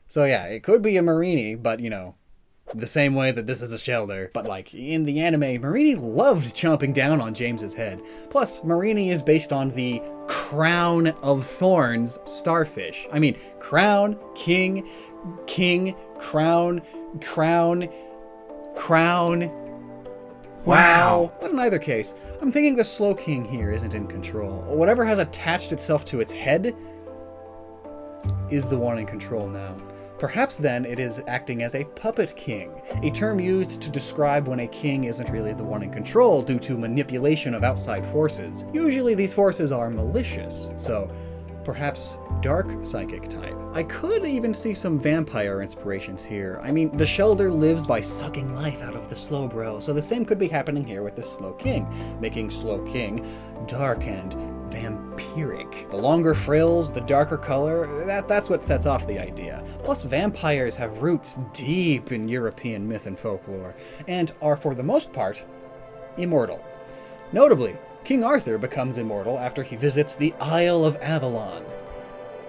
So yeah, it could be a Marini, but you know, the same way that this is a Shellder. But like, in the anime, Marini loved chomping down on James's head. Plus, Marini is based on the Crown of Thorns starfish. I mean, crown, king, crown. Wow. But in either case, I'm thinking the Slowking here isn't in control. Whatever has attached itself to its head is the one in control now. Perhaps then it is acting as a puppet king, a term used to describe when a king isn't really the one in control due to manipulation of outside forces. Usually these forces are malicious, so perhaps dark psychic type. I could even see some vampire inspirations here. I mean, the Shellder lives by sucking life out of the Slowbro, so the same could be happening here with the Slowking, making Slowking dark and vampiric. The longer frills, the darker color, that's what sets off the idea. Plus, vampires have roots deep in European myth and folklore, and are for the most part, immortal. Notably, King Arthur becomes immortal after he visits the Isle of Avalon.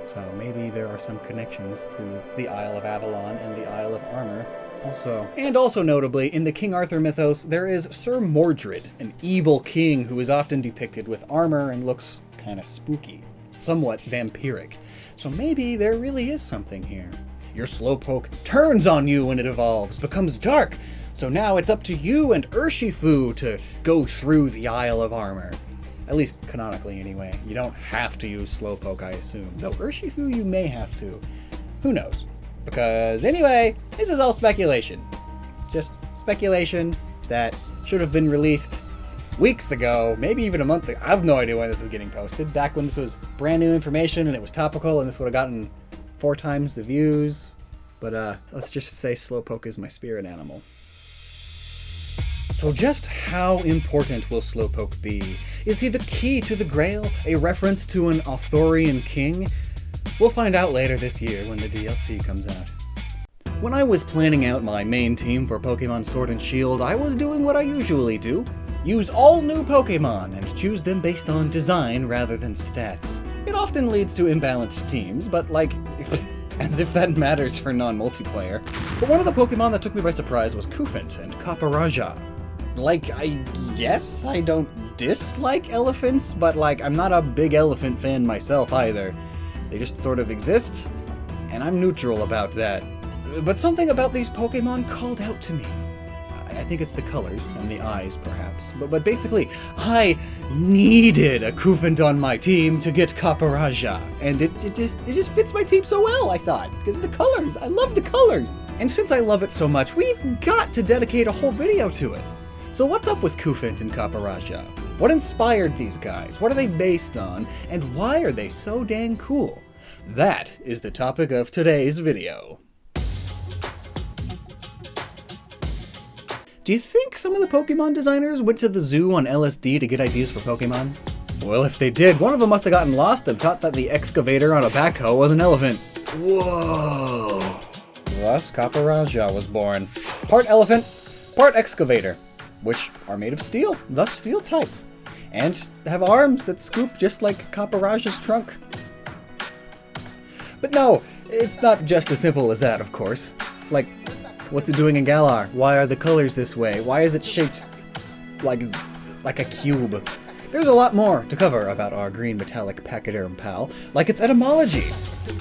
So maybe there are some connections to the Isle of Avalon and the Isle of Armor also. And also notably, in the King Arthur mythos, there is Sir Mordred, an evil king who is often depicted with armor and looks kinda spooky, somewhat vampiric. So maybe there really is something here. Your Slowpoke turns on you when it evolves, becomes dark, so now it's up to you and Urshifu to go through the Isle of Armor. At least canonically anyway. You don't have to use Slowpoke, I assume. Though Urshifu you may have to. Who knows? Because anyway, this is all speculation. It's just speculation that should have been released weeks ago, maybe even a month ago. I have no idea when this is getting posted. Back when this was brand new information and it was topical and this would have gotten 4 times the views. But let's just say Slowpoke is my spirit animal. So just how important will Slowpoke be? Is he the key to the Grail? A reference to an Arthurian king? We'll find out later this year when the DLC comes out. When I was planning out my main team for Pokemon Sword and Shield, I was doing what I usually do. Use all new Pokemon and choose them based on design rather than stats. It often leads to imbalanced teams, but like, as if that matters for non-multiplayer. But one of the Pokemon that took me by surprise was Kufant and Kaparaja. Like, I guess I don't dislike elephants, but like, I'm not a big elephant fan myself either. They just sort of exist, and I'm neutral about that. But something about these Pokemon called out to me. I think it's the colors and the eyes, perhaps. But basically, I needed a Kufant on my team to get Kaparaja, and it just fits my team so well, I thought, because the colors, I love the colors. And since I love it so much, we've got to dedicate a whole video to it. So what's up with Kufant and Kaparaja? What inspired these guys? What are they based on? And why are they so dang cool? That is the topic of today's video. Do you think some of the Pokemon designers went to the zoo on LSD to get ideas for Pokemon? Well, if they did, one of them must have gotten lost and thought that the excavator on a backhoe was an elephant. Whoa. thus Kaparaja was born. Part elephant, part excavator, which are made of steel, thus steel type, and have arms that scoop just like Kaparaja's trunk. But no, it's not just as simple as that, of course. Like, what's it doing in Galar? Why are the colors this way? Why is it shaped like a cube? There's a lot more to cover about our green metallic pachyderm pal, like its etymology.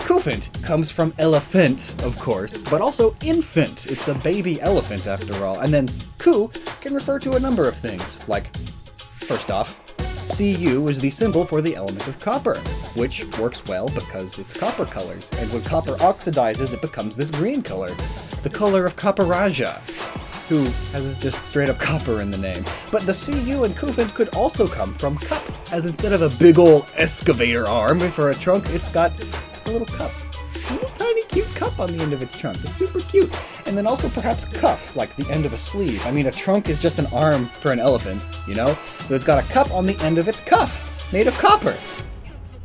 Kufant comes from elephant, of course, but also infant. It's a baby elephant after all. And then Ku can refer to a number of things, like, first off, Cu is the symbol for the element of copper, which works well because it's copper colors, and when copper oxidizes it becomes this green color, the color of Kaparaja, who has just straight up copper in the name. But the Cu in Kufant could also come from cup, as instead of a big ol' excavator arm for a trunk, it's got just a little cup. A little tiny cute cup on the end of its trunk. It's super cute. And then also perhaps cuff, like the end of a sleeve. I mean, a trunk is just an arm for an elephant, you know? So it's got a cup on the end of its cuff, made of copper.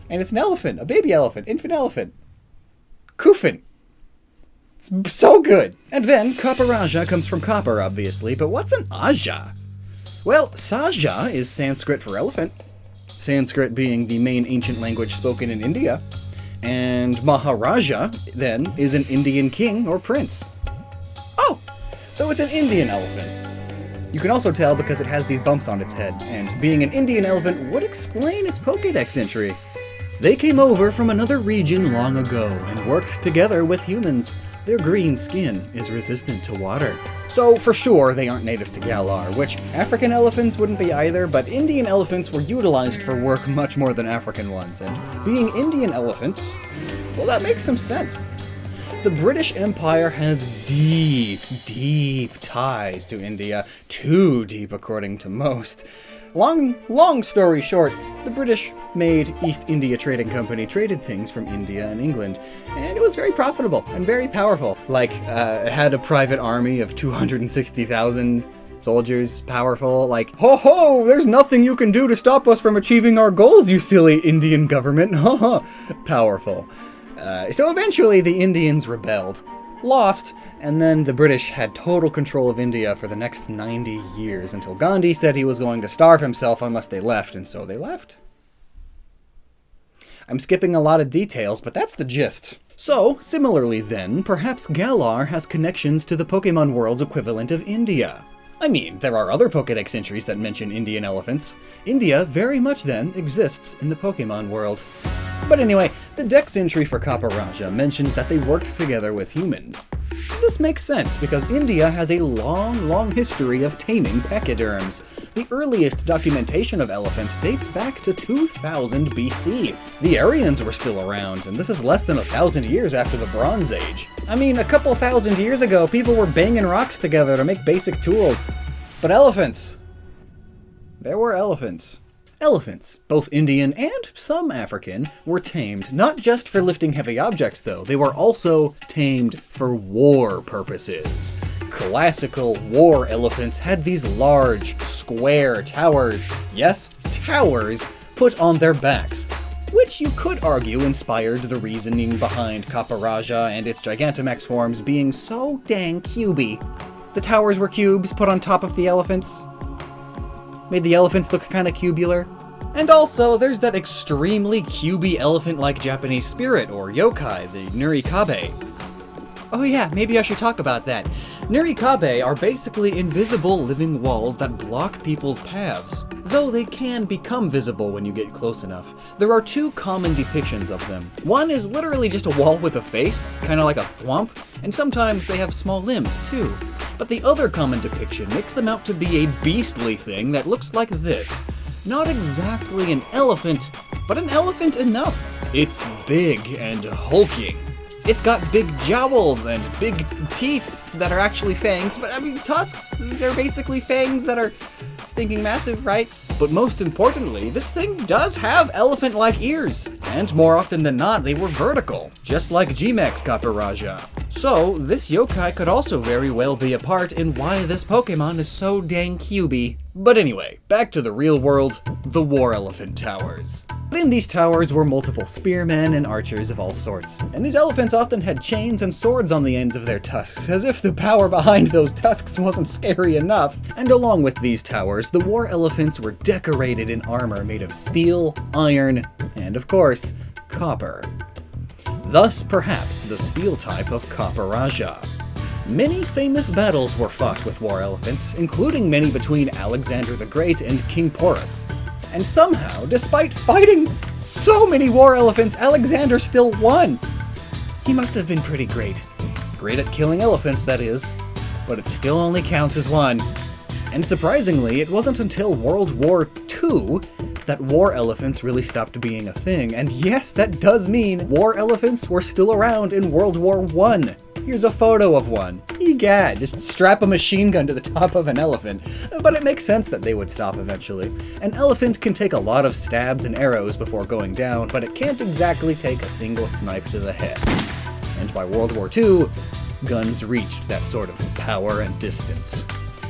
And it's an elephant, a baby elephant, infant elephant. Kufant. It's so good! And then, Kaparaja comes from copper, obviously, but what's an Aja? Well, Saja is Sanskrit for elephant, Sanskrit being the main ancient language spoken in India, and Maharaja, then, is an Indian king or prince. Oh! So it's an Indian elephant. You can also tell because it has these bumps on its head, and being an Indian elephant would explain its Pokédex entry. They came over from another region long ago and worked together with humans. Their green skin is resistant to water. So for sure they aren't native to Galar, which African elephants wouldn't be either, but Indian elephants were utilized for work much more than African ones, and being Indian elephants, well, that makes some sense. The British Empire has deep ties to India, too deep according to most. Long story short, the British made East India Trading Company traded things from India and England, and it was very profitable and very powerful. Like, it had a private army of 260,000 soldiers, powerful, like, ho ho, there's nothing you can do to stop us from achieving our goals, you silly Indian government, haha, powerful. So eventually the Indians rebelled, lost, and then the British had total control of India for the next 90 years until Gandhi said he was going to starve himself unless they left, and so they left. I'm skipping a lot of details, but that's the gist. So, similarly then, perhaps Galar has connections to the Pokemon world's equivalent of India. I mean, there are other Pokédex entries that mention Indian elephants. India very much then exists in the Pokemon world. But anyway, the Dex entry for Kaparaja mentions that they worked together with humans. This makes sense because India has a long history of taming pachyderms. The earliest documentation of elephants dates back to 2000 BC. The Aryans were still around, and this is less than 1,000 years after the Bronze Age. I mean, a couple thousand years ago, people were banging rocks together to make basic tools. But elephants. There were elephants. Elephants, both Indian and some African, were tamed not just for lifting heavy objects though, they were also tamed for war purposes. Classical war elephants had these large, square towers, yes, towers, put on their backs, which you could argue inspired the reasoning behind Kaparaja and its Gigantamax forms being so dang cubey. The towers were cubes put on top of the elephants. Made the elephants look kinda cubular. And also, there's that extremely cubey elephant-like Japanese spirit, or yokai, the Nurikabe. Oh yeah, maybe I should talk about that. Nurikabe are basically invisible living walls that block people's paths, though they can become visible when you get close enough. There are two common depictions of them. One is literally just a wall with a face, kinda like a thwomp, and sometimes they have small limbs too. But the other common depiction makes them out to be a beastly thing that looks like this. Not exactly an elephant, but an elephant enough. It's big and hulking. It's got big jowls and big teeth that are actually fangs, but I mean tusks, they're basically fangs that are stinking massive, right? But most importantly, this thing does have elephant-like ears, and more often than not, they were vertical, just like G-Max Kaparaja. So, this yokai could also very well be a part in why this Pokemon is so dang cubey. But anyway, back to the real world, the War Elephant Towers. But in these towers were multiple spearmen and archers of all sorts, and these elephants often had chains and swords on the ends of their tusks, as if the power behind those tusks wasn't scary enough. And along with these towers, the war elephants were decorated in armor made of steel, iron, and of course, copper. Thus, perhaps, the steel type of Caparajah. Many famous battles were fought with war elephants, including many between Alexander the Great and King Porus. And somehow, despite fighting so many war elephants, Alexander still won. He must have been pretty great. Great at killing elephants, that is. But it still only counts as one. And surprisingly, it wasn't until World War II that war elephants really stopped being a thing. And yes, that does mean war elephants were still around in World War I. Here's a photo of one. Egad, just strap a machine gun to the top of an elephant. But it makes sense that they would stop eventually. An elephant can take a lot of stabs and arrows before going down, but it can't exactly take a single snipe to the head. And by World War II, guns reached that sort of power and distance.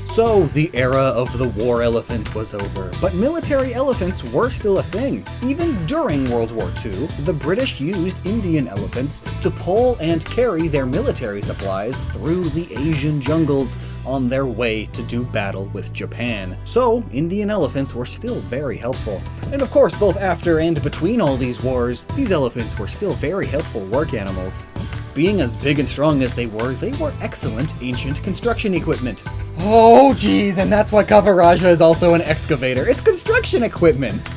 So, the era of the war elephant was over, but military elephants were still a thing. Even during World War II, the British used Indian elephants to pull and carry their military supplies through the Asian jungles on their way to do battle with Japan. So, Indian elephants were still very helpful. And of course, both after and between all these wars, these elephants were still very helpful work animals. Being as big and strong as they were excellent ancient construction equipment. Oh geez, and that's why Caparajah is also an excavator. It's construction equipment!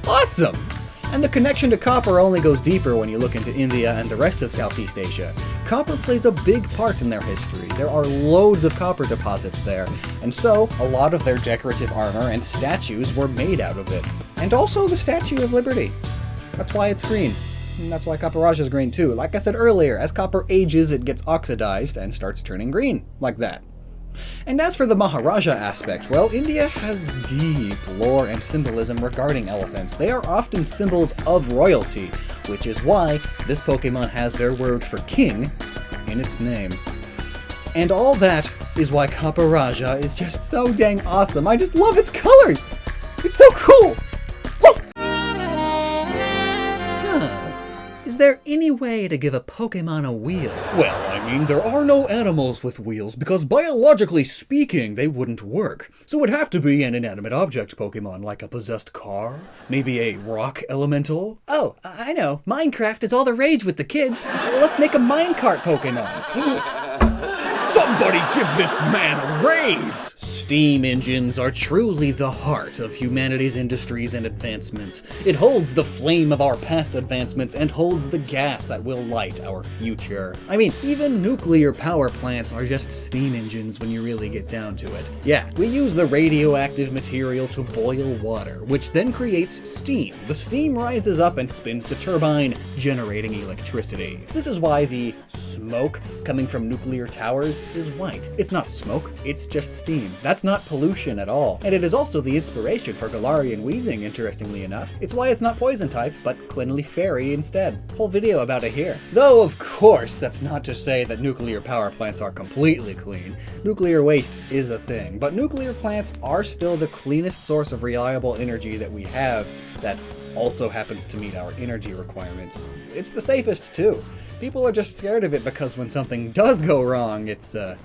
Awesome! And the connection to copper only goes deeper when you look into India and the rest of Southeast Asia. Copper plays a big part in their history. There are loads of copper deposits there, and so a lot of their decorative armor and statues were made out of it. And also the Statue of Liberty. That's why it's green. And that's why Caparajah is green too. Like I said earlier, as copper ages, it gets oxidized and starts turning green, like that. And as for the Maharaja aspect, well, India has deep lore and symbolism regarding elephants. They are often symbols of royalty, which is why this Pokemon has their word for king in its name. And all that is why Caparajah is just so dang awesome. I just love its colors! It's so cool! Is there any way to give a Pokemon a wheel? Well, I mean, there are no animals with wheels because biologically speaking, they wouldn't work. So it'd have to be an inanimate object Pokemon, like a possessed car, maybe a rock elemental. Oh, I know, Minecraft is all the rage with the kids. Let's make a minecart Pokemon. Somebody give this man a raise! Steam engines are truly the heart of humanity's industries and advancements. It holds the flame of our past advancements and holds the gas that will light our future. I mean, even nuclear power plants are just steam engines when you really get down to it. Yeah, we use the radioactive material to boil water, which then creates steam. The steam rises up and spins the turbine, generating electricity. This is why the smoke coming from nuclear towers is white. It's not smoke, it's just steam. That's not pollution at all. And it is also the inspiration for Galarian wheezing, interestingly enough. It's why it's not poison type, but cleanly fairy instead. Whole video about it here. Though, of course, that's not to say that nuclear power plants are completely clean. Nuclear waste is a thing, but nuclear plants are still the cleanest source of reliable energy that we have that also happens to meet our energy requirements. It's the safest too. People are just scared of it because when something does go wrong, it's a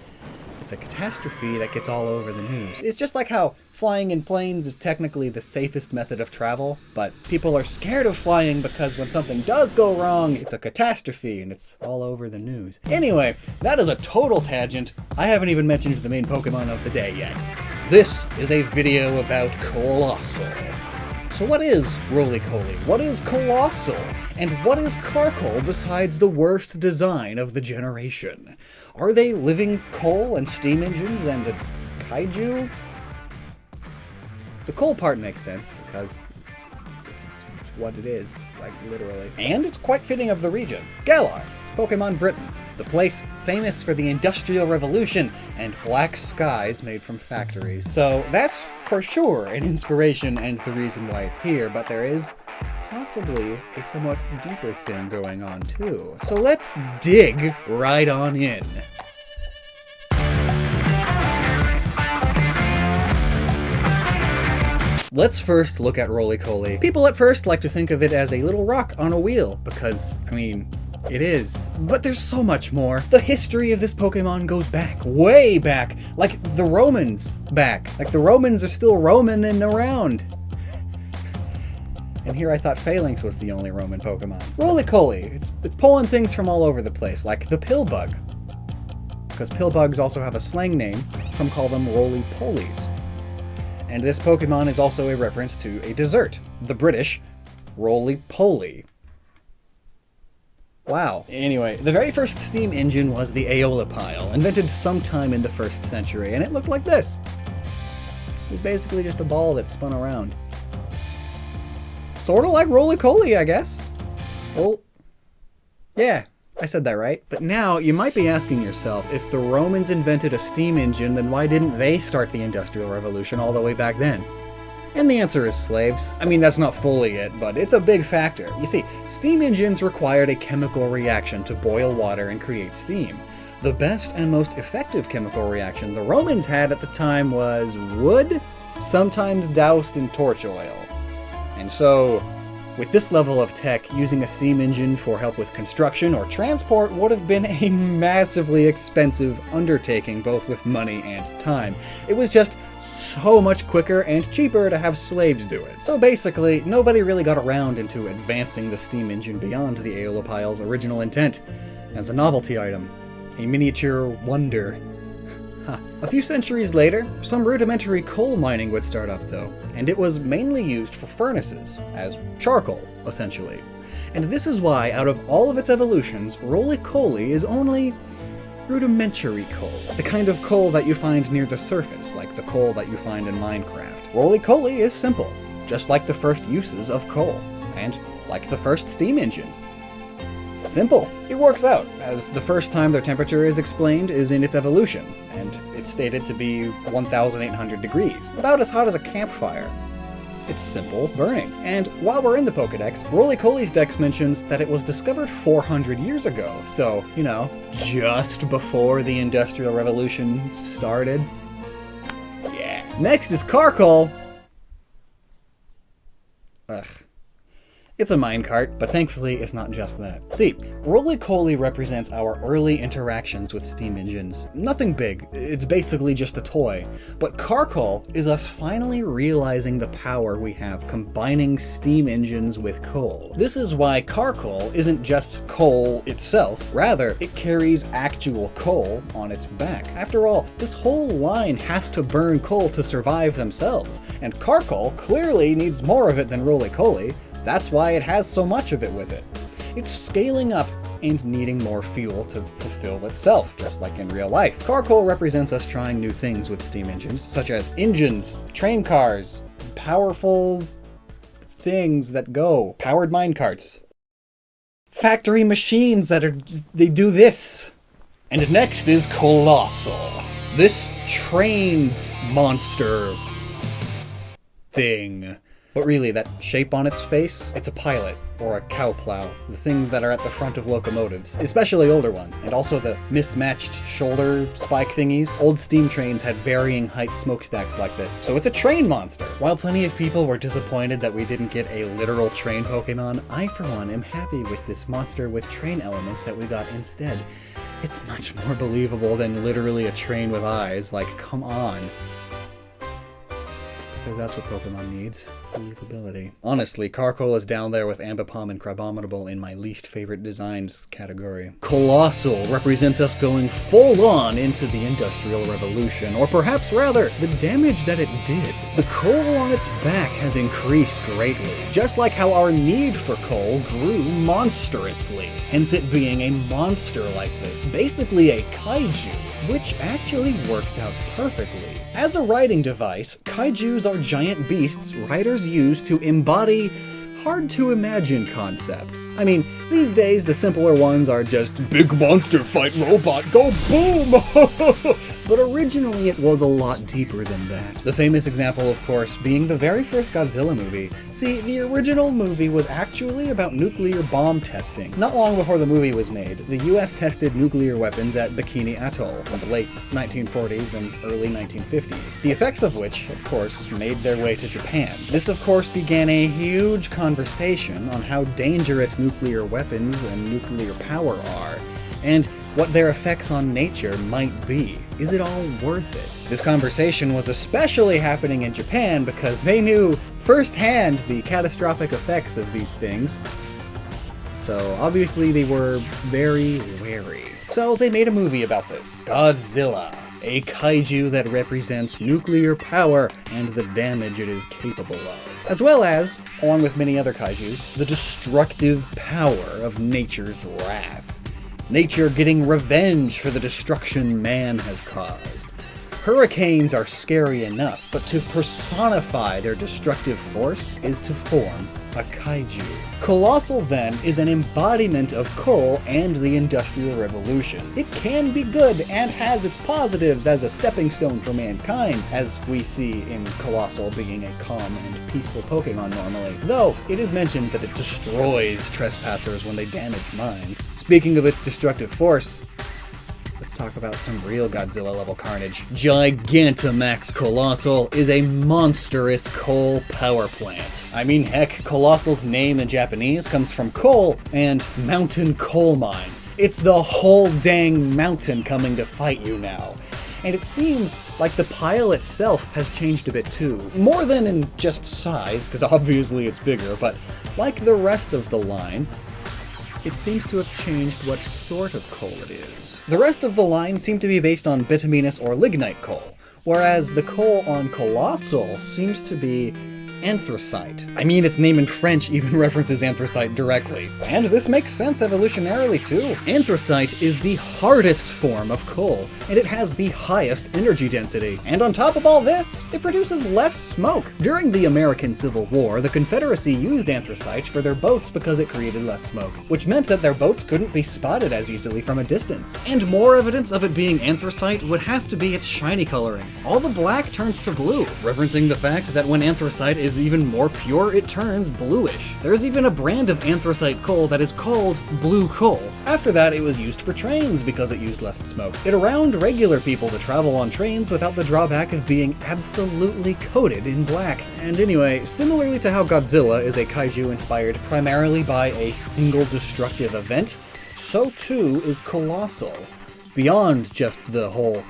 catastrophe that gets all over the news. It's just like how flying in planes is technically the safest method of travel, but people are scared of flying because when something does go wrong, it's a catastrophe and it's all over the news. Anyway, that is a total tangent. I haven't even mentioned the main Pokemon of the day yet. This is a video about Colossal. So what is Roly-Poly? What is Colossal? And what is Carkol besides the worst design of the generation? Are they living coal and steam engines and a kaiju? The coal part makes sense because it's what it is, like literally. And it's quite fitting of the region. Galar, it's Pokemon Britain, the place famous for the Industrial Revolution and black skies made from factories. So that's for sure an inspiration and the reason why it's here, but there is possibly a somewhat deeper thing going on too. So let's dig right on in. Let's first look at Roly-Coly. People at first like to think of it as a little rock on a wheel, because, I mean, it is. But there's so much more. The history of this Pokemon goes back, way back, like the Romans back. Like the Romans are still roaming around. And here I thought Phalanx was the only Roman Pokemon. Roly-Coly, it's pulling things from all over the place, like the Pillbug. Because Pillbugs also have a slang name, some call them Roly-Polies. And this Pokemon is also a reference to a dessert, the British Roly-Poly. Wow. Anyway, the very first steam engine was the Aeolipile, invented sometime in the 1st century, and it looked like this. It was basically just a ball that spun around. Sort of like Roly-Coly, I guess. Well, yeah, I said that right. But now, you might be asking yourself, if the Romans invented a steam engine, then why didn't they start the Industrial Revolution all the way back then? And the answer is slaves. I mean, that's not fully it, but it's a big factor. You see, steam engines required a chemical reaction to boil water and create steam. The best and most effective chemical reaction the Romans had at the time was wood, sometimes doused in torch oil. And so, with this level of tech, using a steam engine for help with construction or transport would have been a massively expensive undertaking, both with money and time. It was just so much quicker and cheaper to have slaves do it. So basically, nobody really got around into advancing the steam engine beyond the Aeolipile's original intent, as a novelty item, a miniature wonder. A few centuries later, some rudimentary coal mining would start up though, and it was mainly used for furnaces, as charcoal, essentially. And this is why, out of all of its evolutions, Roly-Coly is only rudimentary coal. The kind of coal that you find near the surface, like the coal that you find in Minecraft. Roly-Coly is simple, just like the first uses of coal, and like the first steam engine. Simple. It works out, as the first time their temperature is explained is in its evolution, and it's stated to be 1,800 degrees, about as hot as a campfire. It's simple burning. And while we're in the Pokedex, Roly-Coly's dex mentions that it was discovered 400 years ago, so, you know, just before the Industrial Revolution started. Yeah. Next is Carkol. Ugh. It's a minecart, but thankfully it's not just that. See, Roly-Coly represents our early interactions with steam engines. Nothing big, it's basically just a toy. But Carkol is us finally realizing the power we have combining steam engines with coal. This is why Carkol isn't just coal itself, rather it carries actual coal on its back. After all, this whole line has to burn coal to survive themselves, and Carkol clearly needs more of it than Roly-Coly. That's why it has so much of it with it. It's scaling up and needing more fuel to fulfill itself, just like in real life. Carkol represents us trying new things with steam engines, such as engines, train cars, powerful things that go, powered minecarts, factory machines that they do this. And next is Colossal, this train monster thing. But really, that shape on its face, it's a pilot, or a cow plow, the things that are at the front of locomotives, especially older ones, and also the mismatched shoulder spike thingies. Old steam trains had varying height smokestacks like this, so it's a train monster. While plenty of people were disappointed that we didn't get a literal train Pokemon, I for one am happy with this monster with train elements that we got instead. It's much more believable than literally a train with eyes, like, come on. Because that's what Pokemon needs. Believability. Honestly, Carkol is down there with Ambipom and Crabominable in my least favorite designs category. Colossal represents us going full on into the Industrial Revolution, or perhaps rather, the damage that it did. The coal on its back has increased greatly, just like how our need for coal grew monstrously, hence it being a monster like this, basically a kaiju, which actually works out perfectly. As a riding device, kaijus are giant beasts riders use to embody hard-to-imagine concepts. I mean, these days the simpler ones are just big monster fight robot, go boom! but originally it was a lot deeper than that. The famous example, of course, being the very first Godzilla movie. See, the original movie was actually about nuclear bomb testing. Not long before the movie was made, the US tested nuclear weapons at Bikini Atoll in the late 1940s and early 1950s, the effects of which, of course, made their way to Japan. This, of course, began a huge conversation on how dangerous nuclear weapons and nuclear power are, and what their effects on nature might be. Is it all worth it? This conversation was especially happening in Japan because they knew firsthand the catastrophic effects of these things. So obviously they were very wary. So they made a movie about this, Godzilla, a kaiju that represents nuclear power and the damage it is capable of. As well as, along with many other kaijus, the destructive power of nature's wrath. Nature getting revenge for the destruction man has caused. Hurricanes are scary enough, but to personify their destructive force is to form a kaiju. Colossal, then, is an embodiment of coal and the Industrial Revolution. It can be good and has its positives as a stepping stone for mankind, as we see in Colossal being a calm and peaceful Pokemon normally, though it is mentioned that it destroys trespassers when they damage mines. Speaking of its destructive force, let's talk about some real Godzilla-level carnage. Gigantamax Colossal is a monstrous coal power plant. I mean, heck, Colossal's name in Japanese comes from coal and mountain coal mine. It's the whole dang mountain coming to fight you now. And it seems like the pile itself has changed a bit too. More than in just size, because obviously it's bigger, but like the rest of the line, it seems to have changed what sort of coal it is. The rest of the line seem to be based on bituminous or lignite coal, whereas the coal on Colossal seems to be anthracite. I mean, its name in French even references anthracite directly. And this makes sense evolutionarily too. Anthracite is the hardest form of coal, and it has the highest energy density. And on top of all this, it produces less smoke. During the American Civil War, the Confederacy used anthracite for their boats because it created less smoke, which meant that their boats couldn't be spotted as easily from a distance. And more evidence of it being anthracite would have to be its shiny coloring. All the black turns to blue, referencing the fact that when anthracite is even more pure, it turns bluish. There's even a brand of anthracite coal that is called blue coal. After that, it was used for trains because it used less smoke. It allowed regular people to travel on trains without the drawback of being absolutely coated in black. And anyway, similarly to how Godzilla is a kaiju inspired primarily by a single destructive event, so too is Colossal. Beyond just the whole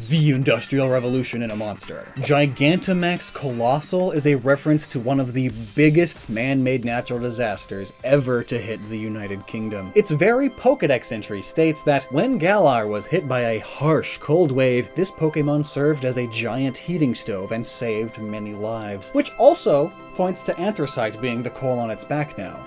the Industrial Revolution in a monster. Gigantamax Colossal is a reference to one of the biggest man-made natural disasters ever to hit the United Kingdom. Its very Pokedex entry states that when Galar was hit by a harsh cold wave, this Pokemon served as a giant heating stove and saved many lives, which also points to anthracite being the coal on its back now.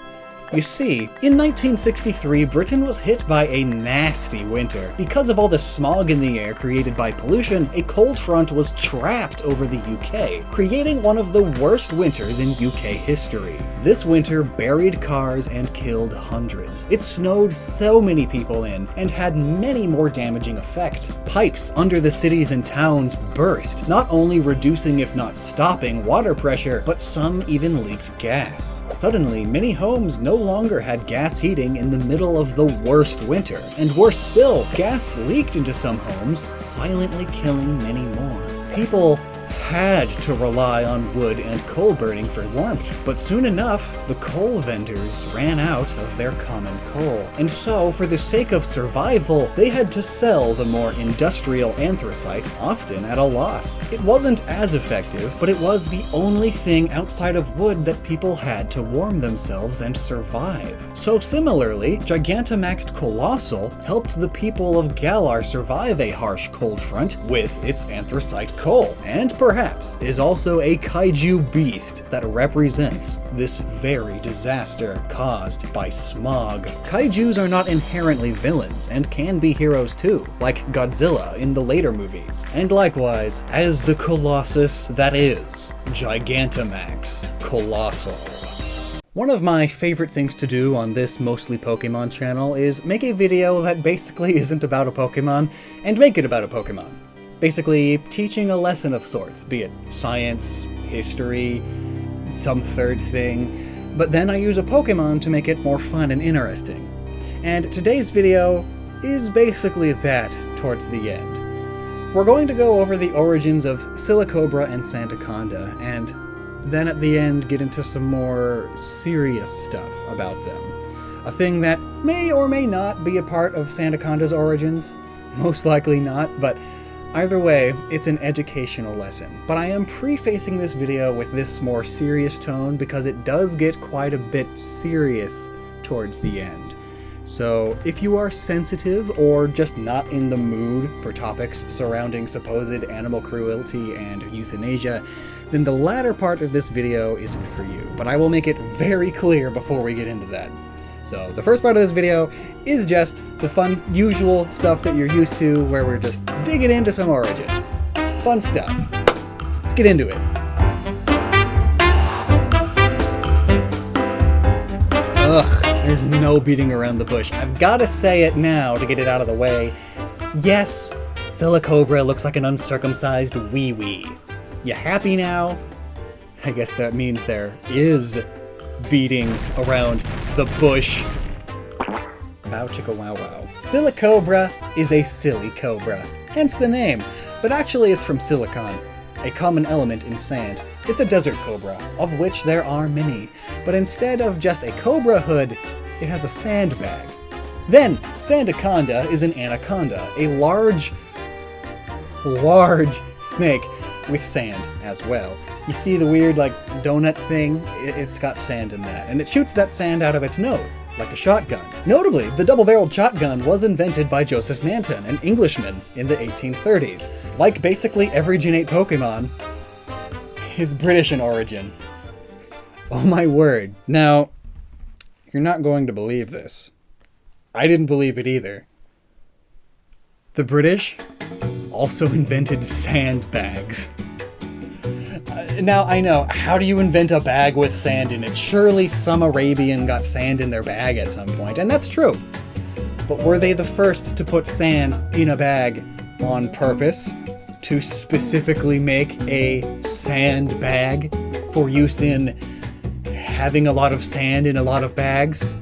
You see, in 1963, Britain was hit by a nasty winter. Because of all the smog in the air created by pollution, a cold front was trapped over the UK, creating one of the worst winters in UK history. This winter buried cars and killed hundreds. It snowed so many people in, and had many more damaging effects. Pipes under the cities and towns burst, not only reducing if not stopping water pressure, but some even leaked gas. Suddenly, many homes no longer had gas heating in the middle of the worst winter, and worse still, gas leaked into some homes, silently killing many more. People had to rely on wood and coal burning for warmth, but soon enough, the coal vendors ran out of their common coal, and so, for the sake of survival, they had to sell the more industrial anthracite, often at a loss. It wasn't as effective, but it was the only thing outside of wood that people had to warm themselves and survive. So similarly, Gigantamaxed Colossal helped the people of Galar survive a harsh cold front with its anthracite coal, and perhaps is also a kaiju beast that represents this very disaster caused by smog. Kaijus are not inherently villains and can be heroes too, like Godzilla in the later movies, and likewise as the Colossus that is Gigantamax Colossal. One of my favorite things to do on this mostly Pokemon channel is make a video that basically isn't about a Pokemon and make it about a Pokemon. basically teaching a lesson of sorts, be it science, history, some third thing, but then I use a Pokemon to make it more fun and interesting. And today's video is basically that towards the end. We're going to go over the origins of Silicobra and Sandaconda, and then at the end get into some more serious stuff about them. A thing that may or may not be a part of Sandaconda's origins, most likely not, but either way, it's an educational lesson. But I am prefacing this video with this more serious tone because it does get quite a bit serious towards the end. So if you are sensitive or just not in the mood for topics surrounding supposed animal cruelty and euthanasia, then the latter part of this video isn't for you. But I will make it very clear before we get into that. So the first part of this video is just the fun, usual stuff that you're used to, where we're just digging into some origins. Fun stuff. Let's get into it. Ugh, there's no beating around the bush. I've got to say it now to get it out of the way. Yes, Silicobra looks like an uncircumcised wee-wee. You happy now? I guess that means there is beating around the bush. Bow chicka wow wow. Silicobra is a silly cobra, hence the name, but actually it's from silicon, a common element in sand. It's a desert cobra, of which there are many, but instead of just a cobra hood, it has a sandbag. Then, Sandaconda is an anaconda, a large snake with sand as well. You see the weird, like, donut thing? It's got sand in that, and it shoots that sand out of its nose, like a shotgun. Notably, the double-barreled shotgun was invented by Joseph Melton, an Englishman, in the 1830s. Like basically every Gen 8 Pokemon, is British in origin. Oh my word. Now, you're not going to believe this. I didn't believe it either. The British also invented sandbags. Now, I know, how do you invent a bag with sand in it? Surely some Arabian got sand in their bag at some point, and that's true. But were they the first to put sand in a bag on purpose? To specifically make a sand bag for use in having a lot of sand in a lot of bags?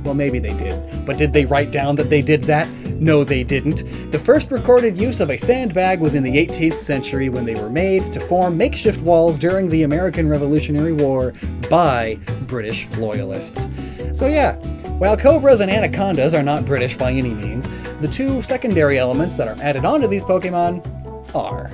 Well, maybe they did. But did they write down that they did that? No, they didn't. The first recorded use of a sandbag was in the 18th century when they were made to form makeshift walls during the American Revolutionary War by British loyalists. So yeah, while cobras and anacondas are not British by any means, the two secondary elements that are added onto these Pokemon are.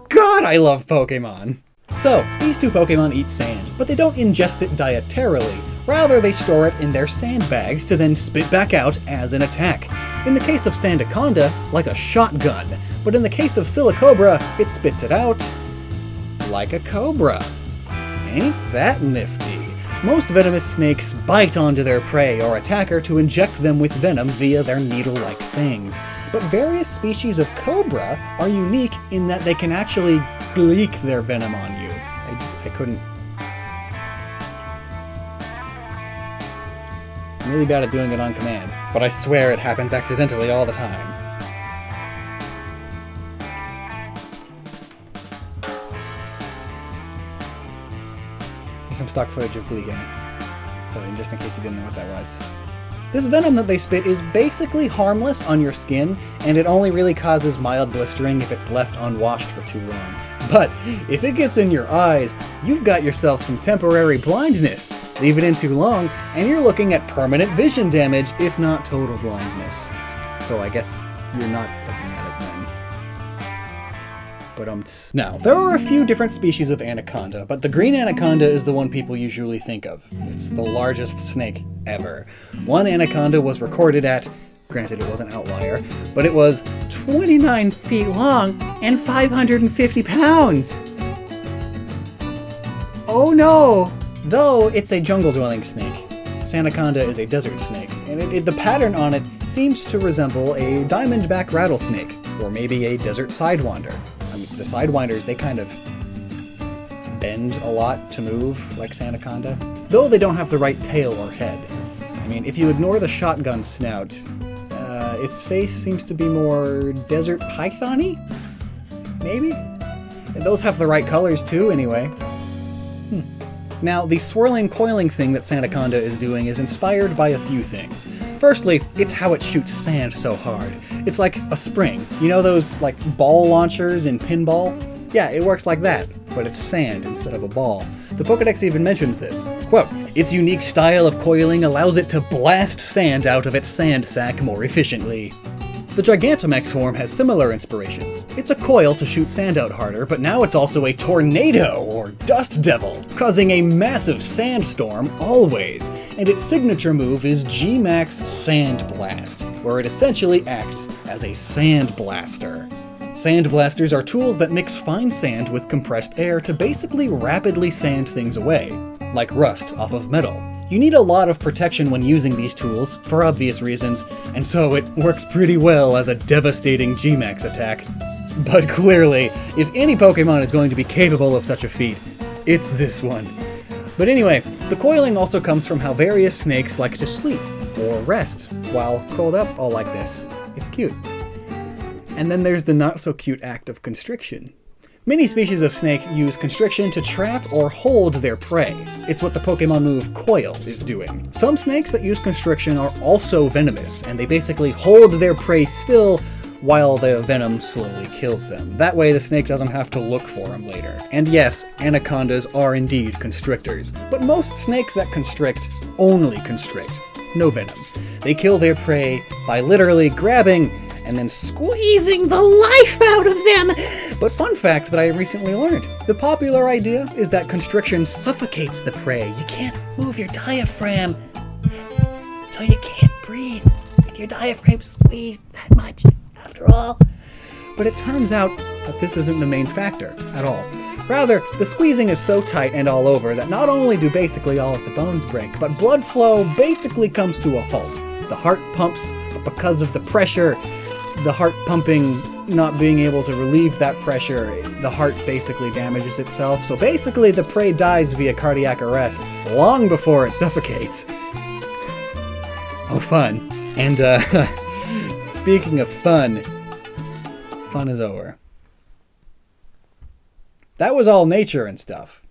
God, I love Pokemon! So, these two Pokemon eat sand, but they don't ingest it dietarily. Rather, they store it in their sandbags to then spit back out as an attack. In the case of Sandaconda, like a shotgun, but in the case of Silicobra, it spits it out like a cobra. Ain't that nifty? Most venomous snakes bite onto their prey or attacker to inject them with venom via their needle-like fangs. But various species of cobra are unique in that they can actually leak their venom on you. I couldn't... I'm really bad at doing it on command, but I swear it happens accidentally all the time. Here's some stock footage of Gleegan, so just in case you didn't know what that was. This venom that they spit is basically harmless on your skin, and it only really causes mild blistering if it's left unwashed for too long. But if it gets in your eyes, you've got yourself some temporary blindness. Leave it in too long, and you're looking at permanent vision damage, if not total blindness. So I guess you're not looking at it then. But now, there are a few different species of anaconda, but the green anaconda is the one people usually think of. It's the largest snake ever. One anaconda was recorded at, granted it was an outlier, but it was 29 feet long and 550 pounds! Oh no! Though it's a jungle-dwelling snake. Sandaconda is a desert snake, and the pattern on it seems to resemble a diamondback rattlesnake, or maybe a desert sidewinder. I mean, the sidewinders, they kind of bend a lot to move, like Sandaconda, though they don't have the right tail or head. I mean, if you ignore the shotgun snout, its face seems to be more desert python-y? Maybe? And those have the right colors too, anyway. Now, the swirling, coiling thing that Sandaconda is doing is inspired by a few things. Firstly, it's how it shoots sand so hard. It's like a spring. You know those, like, ball launchers in pinball? Yeah, it works like that, but it's sand instead of a ball. The Pokedex even mentions this. Quote, its unique style of coiling allows it to blast sand out of its sand sack more efficiently. The Gigantamax form has similar inspirations. It's a coil to shoot sand out harder, but now it's also a tornado, or dust devil, causing a massive sandstorm always, and its signature move is G-Max Sand Blast, where it essentially acts as a sand blaster. Sand blasters are tools that mix fine sand with compressed air to basically rapidly sand things away, like rust off of metal. You need a lot of protection when using these tools, for obvious reasons, and so it works pretty well as a devastating G-Max attack. But clearly, if any Pokemon is going to be capable of such a feat, it's this one. But anyway, the coiling also comes from how various snakes like to sleep, or rest, while curled up all like this. It's cute. And then there's the not-so-cute act of constriction. Many species of snake use constriction to trap or hold their prey. It's what the Pokemon move Coil is doing. Some snakes that use constriction are also venomous, and they basically hold their prey still while the venom slowly kills them. That way the snake doesn't have to look for them later. And yes, anacondas are indeed constrictors, but most snakes that constrict only constrict, no venom. They kill their prey by literally grabbing and then squeezing the life out of them! But fun fact that I recently learned, the popular idea is that constriction suffocates the prey. You can't move your diaphragm, so you can't breathe if your diaphragm's squeezed that much, after all. But it turns out that this isn't the main factor at all. Rather, the squeezing is so tight and all over that not only do basically all of the bones break, but blood flow basically comes to a halt. The heart pumps, but because of the pressure, the heart pumping not being able to relieve that pressure, the heart basically damages itself. So basically the prey dies via cardiac arrest long before it suffocates. Oh, fun. And speaking of fun, fun is over. That was all nature and stuff.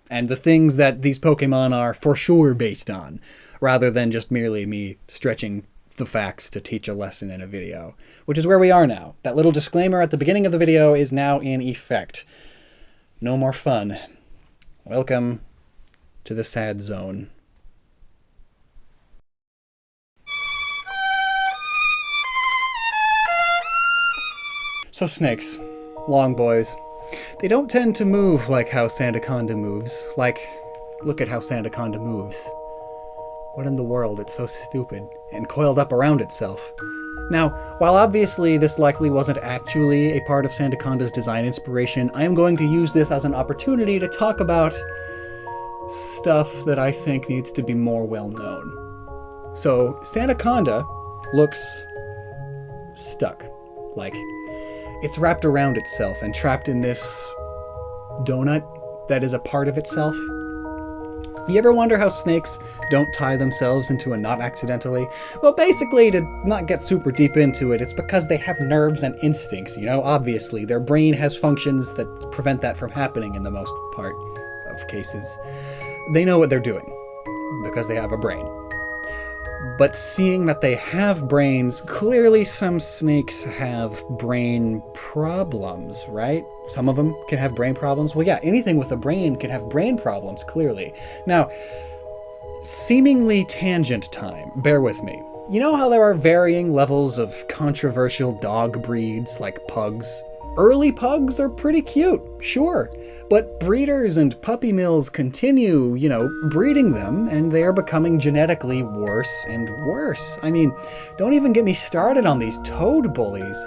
And the things that these Pokemon are for sure based on, rather than just merely me stretching the facts to teach a lesson in a video, which is where we are now. That little disclaimer at the beginning of the video is now in effect. No more fun. Welcome to the sad zone. So snakes, long boys, they don't tend to move like how Sandaconda moves. Like, look at how Sandaconda moves. What in the world? It's so stupid and coiled up around itself. Now, while obviously this likely wasn't actually a part of Sandaconda's design inspiration, I am going to use this as an opportunity to talk about stuff that I think needs to be more well known. So, Sandaconda looks stuck. Like, it's wrapped around itself and trapped in this donut that is a part of itself. You ever wonder how snakes don't tie themselves into a knot accidentally? Well, basically, to not get super deep into it, it's because they have nerves and instincts, you know? Obviously, their brain has functions that prevent that from happening in the most part of cases. They know what they're doing, because they have a brain. But seeing that they have brains, clearly some snakes have brain problems, right? Some of them can have brain problems. Well, yeah, anything with a brain can have brain problems, clearly. Now, seemingly tangent time, bear with me. You know how there are varying levels of controversial dog breeds, like pugs? Early pugs are pretty cute, sure. But breeders and puppy mills continue, breeding them, and they are becoming genetically worse and worse. I mean, don't even get me started on these toad bullies.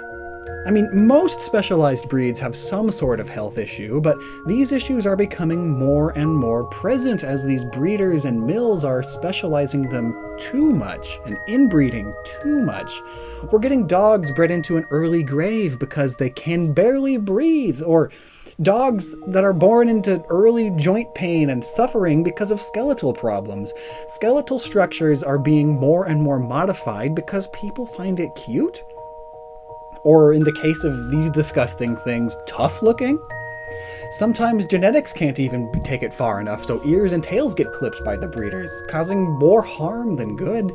I mean, most specialized breeds have some sort of health issue, but these issues are becoming more and more present as these breeders and mills are specializing them too much and inbreeding too much. We're getting dogs bred into an early grave because they can barely breathe, or Dogs that are born into early joint pain and suffering because of skeletal problems. Skeletal structures are being more and more modified because people find it cute. Or in the case of these disgusting things, tough looking. Sometimes genetics can't even take it far enough, so ears and tails get clipped by the breeders, causing more harm than good.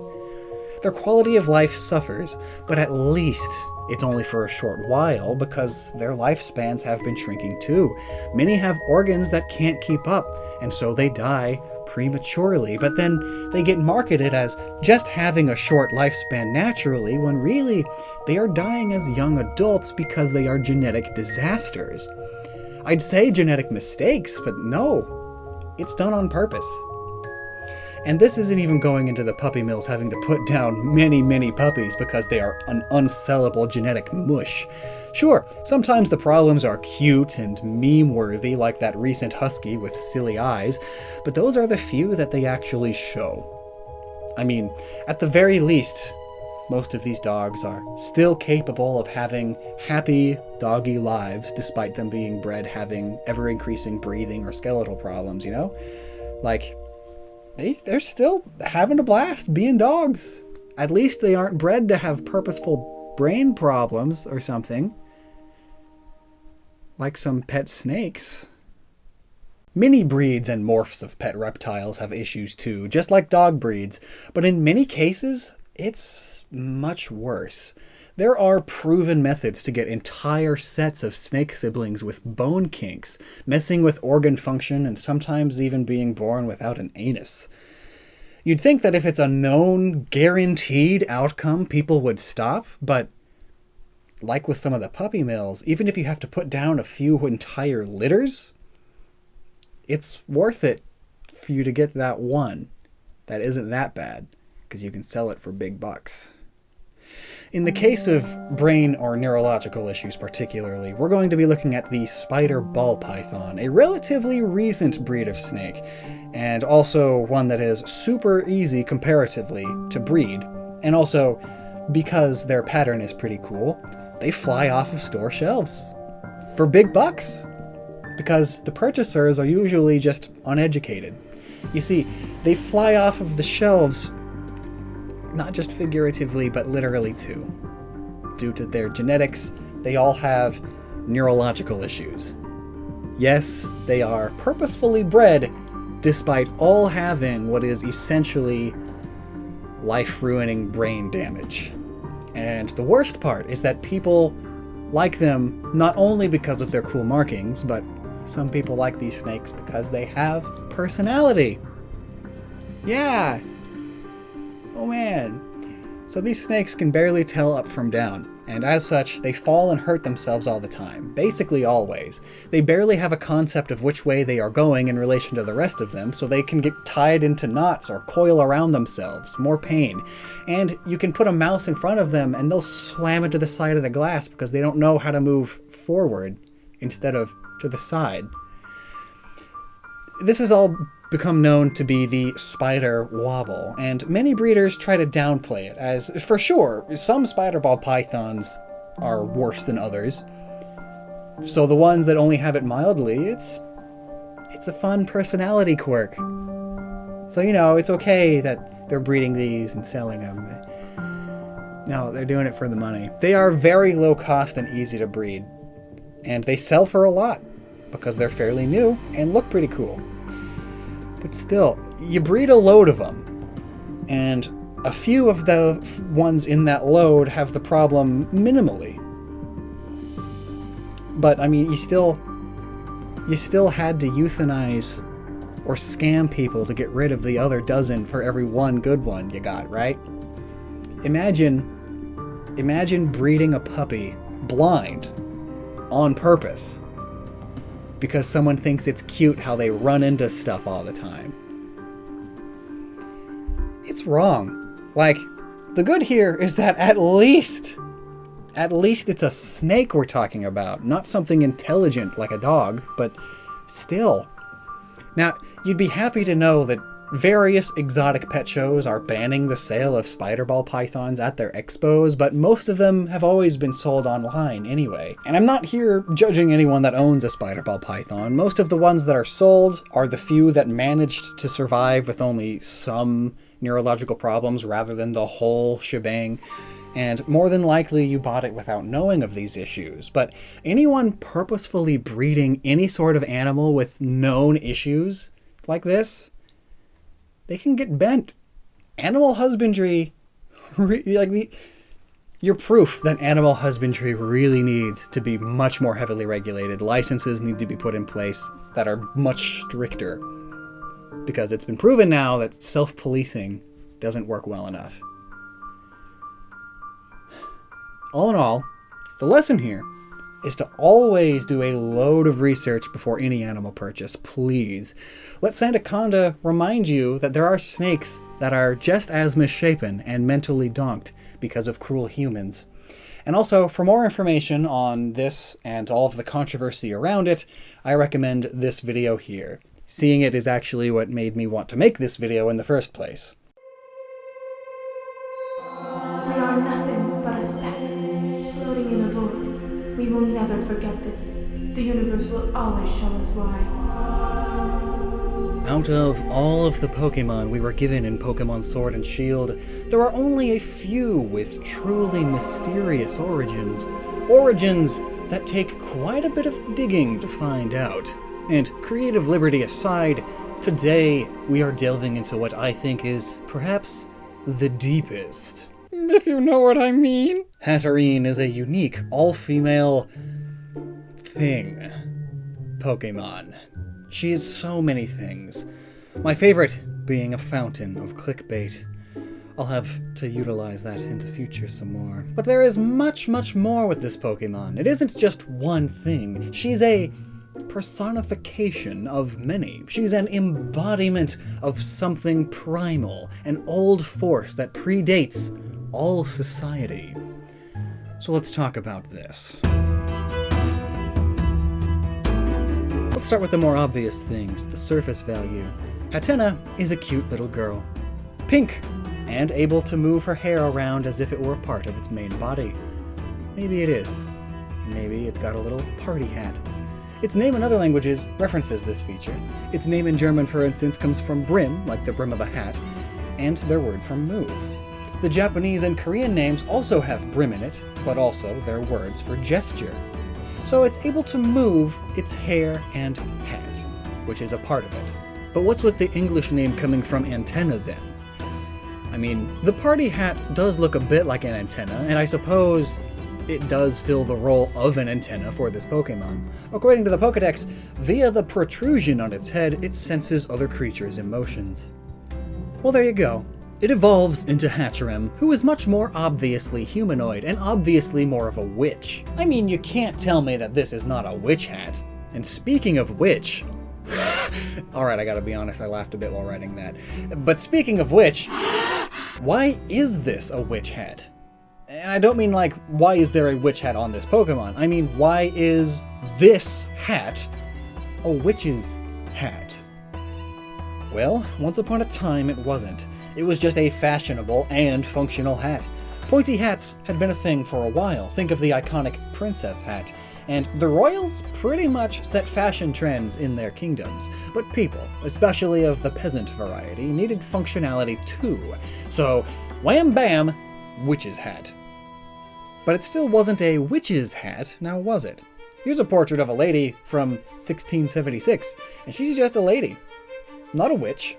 Their quality of life suffers, but at least it's only for a short while because their lifespans have been shrinking too. Many have organs that can't keep up, and so they die prematurely, but then they get marketed as just having a short lifespan naturally, when really they are dying as young adults because they are genetic disasters. I'd say genetic mistakes, but no, it's done on purpose. And this isn't even going into the puppy mills having to put down many puppies because they are an unsellable genetic mush. Sure, sometimes the problems are cute and meme-worthy, like that recent husky with silly eyes, but those are the few that they actually show. I mean, at the very least, most of these dogs are still capable of having happy, doggy lives despite them being bred having ever-increasing breathing or skeletal problems, you know? Like, they're still having a blast being dogs. At least they aren't bred to have purposeful brain problems or something. Like some pet snakes. Many breeds and morphs of pet reptiles have issues too, just like dog breeds, but in many cases, it's much worse. There are proven methods to get entire sets of snake siblings with bone kinks, messing with organ function, and sometimes even being born without an anus. You'd think that if it's a known, guaranteed outcome, people would stop, but like with some of the puppy mills, even if you have to put down a few entire litters, it's worth it for you to get that one that isn't that bad, because you can sell it for big bucks. In the case of brain or neurological issues particularly, we're going to be looking at the spider ball python, a relatively recent breed of snake, and also one that is super easy comparatively to breed. And also, because their pattern is pretty cool, they fly off of store shelves for big bucks, because the purchasers are usually just uneducated. You see, they fly off of the shelves not just figuratively, but literally too. Due to their genetics, they all have neurological issues. Yes, they are purposefully bred, despite all having what is essentially life-ruining brain damage. And the worst part is that people like them not only because of their cool markings, but some people like these snakes because they have personality. Yeah! Oh man. So these snakes can barely tell up from down, and as such, they fall and hurt themselves all the time, basically always. They barely have a concept of which way they are going in relation to the rest of them, so they can get tied into knots or coil around themselves, more pain. And you can put a mouse in front of them and they'll slam into the side of the glass because they don't know how to move forward instead of to the side. This has all become known to be the spider wobble, and many breeders try to downplay it, as for sure, some spider ball pythons are worse than others. So the ones that only have it mildly, it's a fun personality quirk. So, you know, it's okay that they're breeding these and selling them. No, they're doing it for the money. They are very low cost and easy to breed, and they sell for a lot because they're fairly new and look pretty cool. But still, you breed a load of them, and a few of the ones in that load have the problem minimally. But, I mean, you still had to euthanize or scam people to get rid of the other dozen for every one good one you got, right? Imagine breeding a puppy blind on purpose because someone thinks it's cute how they run into stuff all the time. It's wrong. Like, the good here is that at least it's a snake we're talking about, not something intelligent like a dog, but still. Now, you'd be happy to know that Various exotic pet shows are banning the sale of spider ball pythons at their expos, but most of them have always been sold online anyway. And I'm not here judging anyone that owns a spider ball python. Most of the ones that are sold are the few that managed to survive with only some neurological problems rather than the whole shebang. And more than likely you bought it without knowing of these issues. But anyone purposefully breeding any sort of animal with known issues like this, they can get bent. Animal husbandry, you're proof that animal husbandry really needs to be much more heavily regulated. Licenses need to be put in place that are much stricter. Because it's been proven now that self-policing doesn't work well enough. All in all, the lesson here is to always do a load of research before any animal purchase, please. Let Sandaconda remind you that there are snakes that are just as misshapen and mentally donked because of cruel humans. And also, for more information on this and all of the controversy around it, I recommend this video here. Seeing it is actually what made me want to make this video in the first place. We are nothing but a speck, floating in a void. We will never forget this. The universe will always show us why. Out of all of the Pokemon we were given in Pokemon Sword and Shield, there are only a few with truly mysterious origins. Origins that take quite a bit of digging to find out. And creative liberty aside, today we are delving into what I think is perhaps the deepest. If you know what I mean. Hatterene is a unique, all-female thing Pokemon. She is so many things. My favorite being a fountain of clickbait. I'll have to utilize that in the future some more. But there is much, much more with this Pokemon. It isn't just one thing. She's a personification of many. She's an embodiment of something primal, an old force that predates all society. So let's talk about this. Let's start with the more obvious things, the surface value. Hatenna is a cute little girl. Pink, and able to move her hair around as if it were a part of its main body. Maybe it is. Maybe it's got a little party hat. Its name in other languages references this feature. Its name in German, for instance, comes from brim, like the brim of a hat, and their word from move. The Japanese and Korean names also have brim in it, but also their words for gesture. So it's able to move its hair and hat, which is a part of it. But what's with the English name coming from antenna then? I mean, the party hat does look a bit like an antenna, and I suppose it does fill the role of an antenna for this Pokemon. According to the Pokedex, via the protrusion on its head, it senses other creatures' emotions. Well, there you go. It evolves into Hatterene, who is much more obviously humanoid, and obviously more of a witch. I mean, you can't tell me that this is not a witch hat. And speaking of which... Alright, I gotta be honest, I laughed a bit while writing that. But speaking of which, why is this a witch hat? And I don't mean like, why is there a witch hat on this Pokemon? I mean, why is this hat a witch's hat? Well, once upon a time it wasn't. It was just a fashionable and functional hat. Pointy hats had been a thing for a while. Think of the iconic princess hat. And the royals pretty much set fashion trends in their kingdoms. But people, especially of the peasant variety, needed functionality too. So, wham bam, witch's hat. But it still wasn't a witch's hat, now was it? Here's a portrait of a lady from 1676, and she's just a lady, not a witch.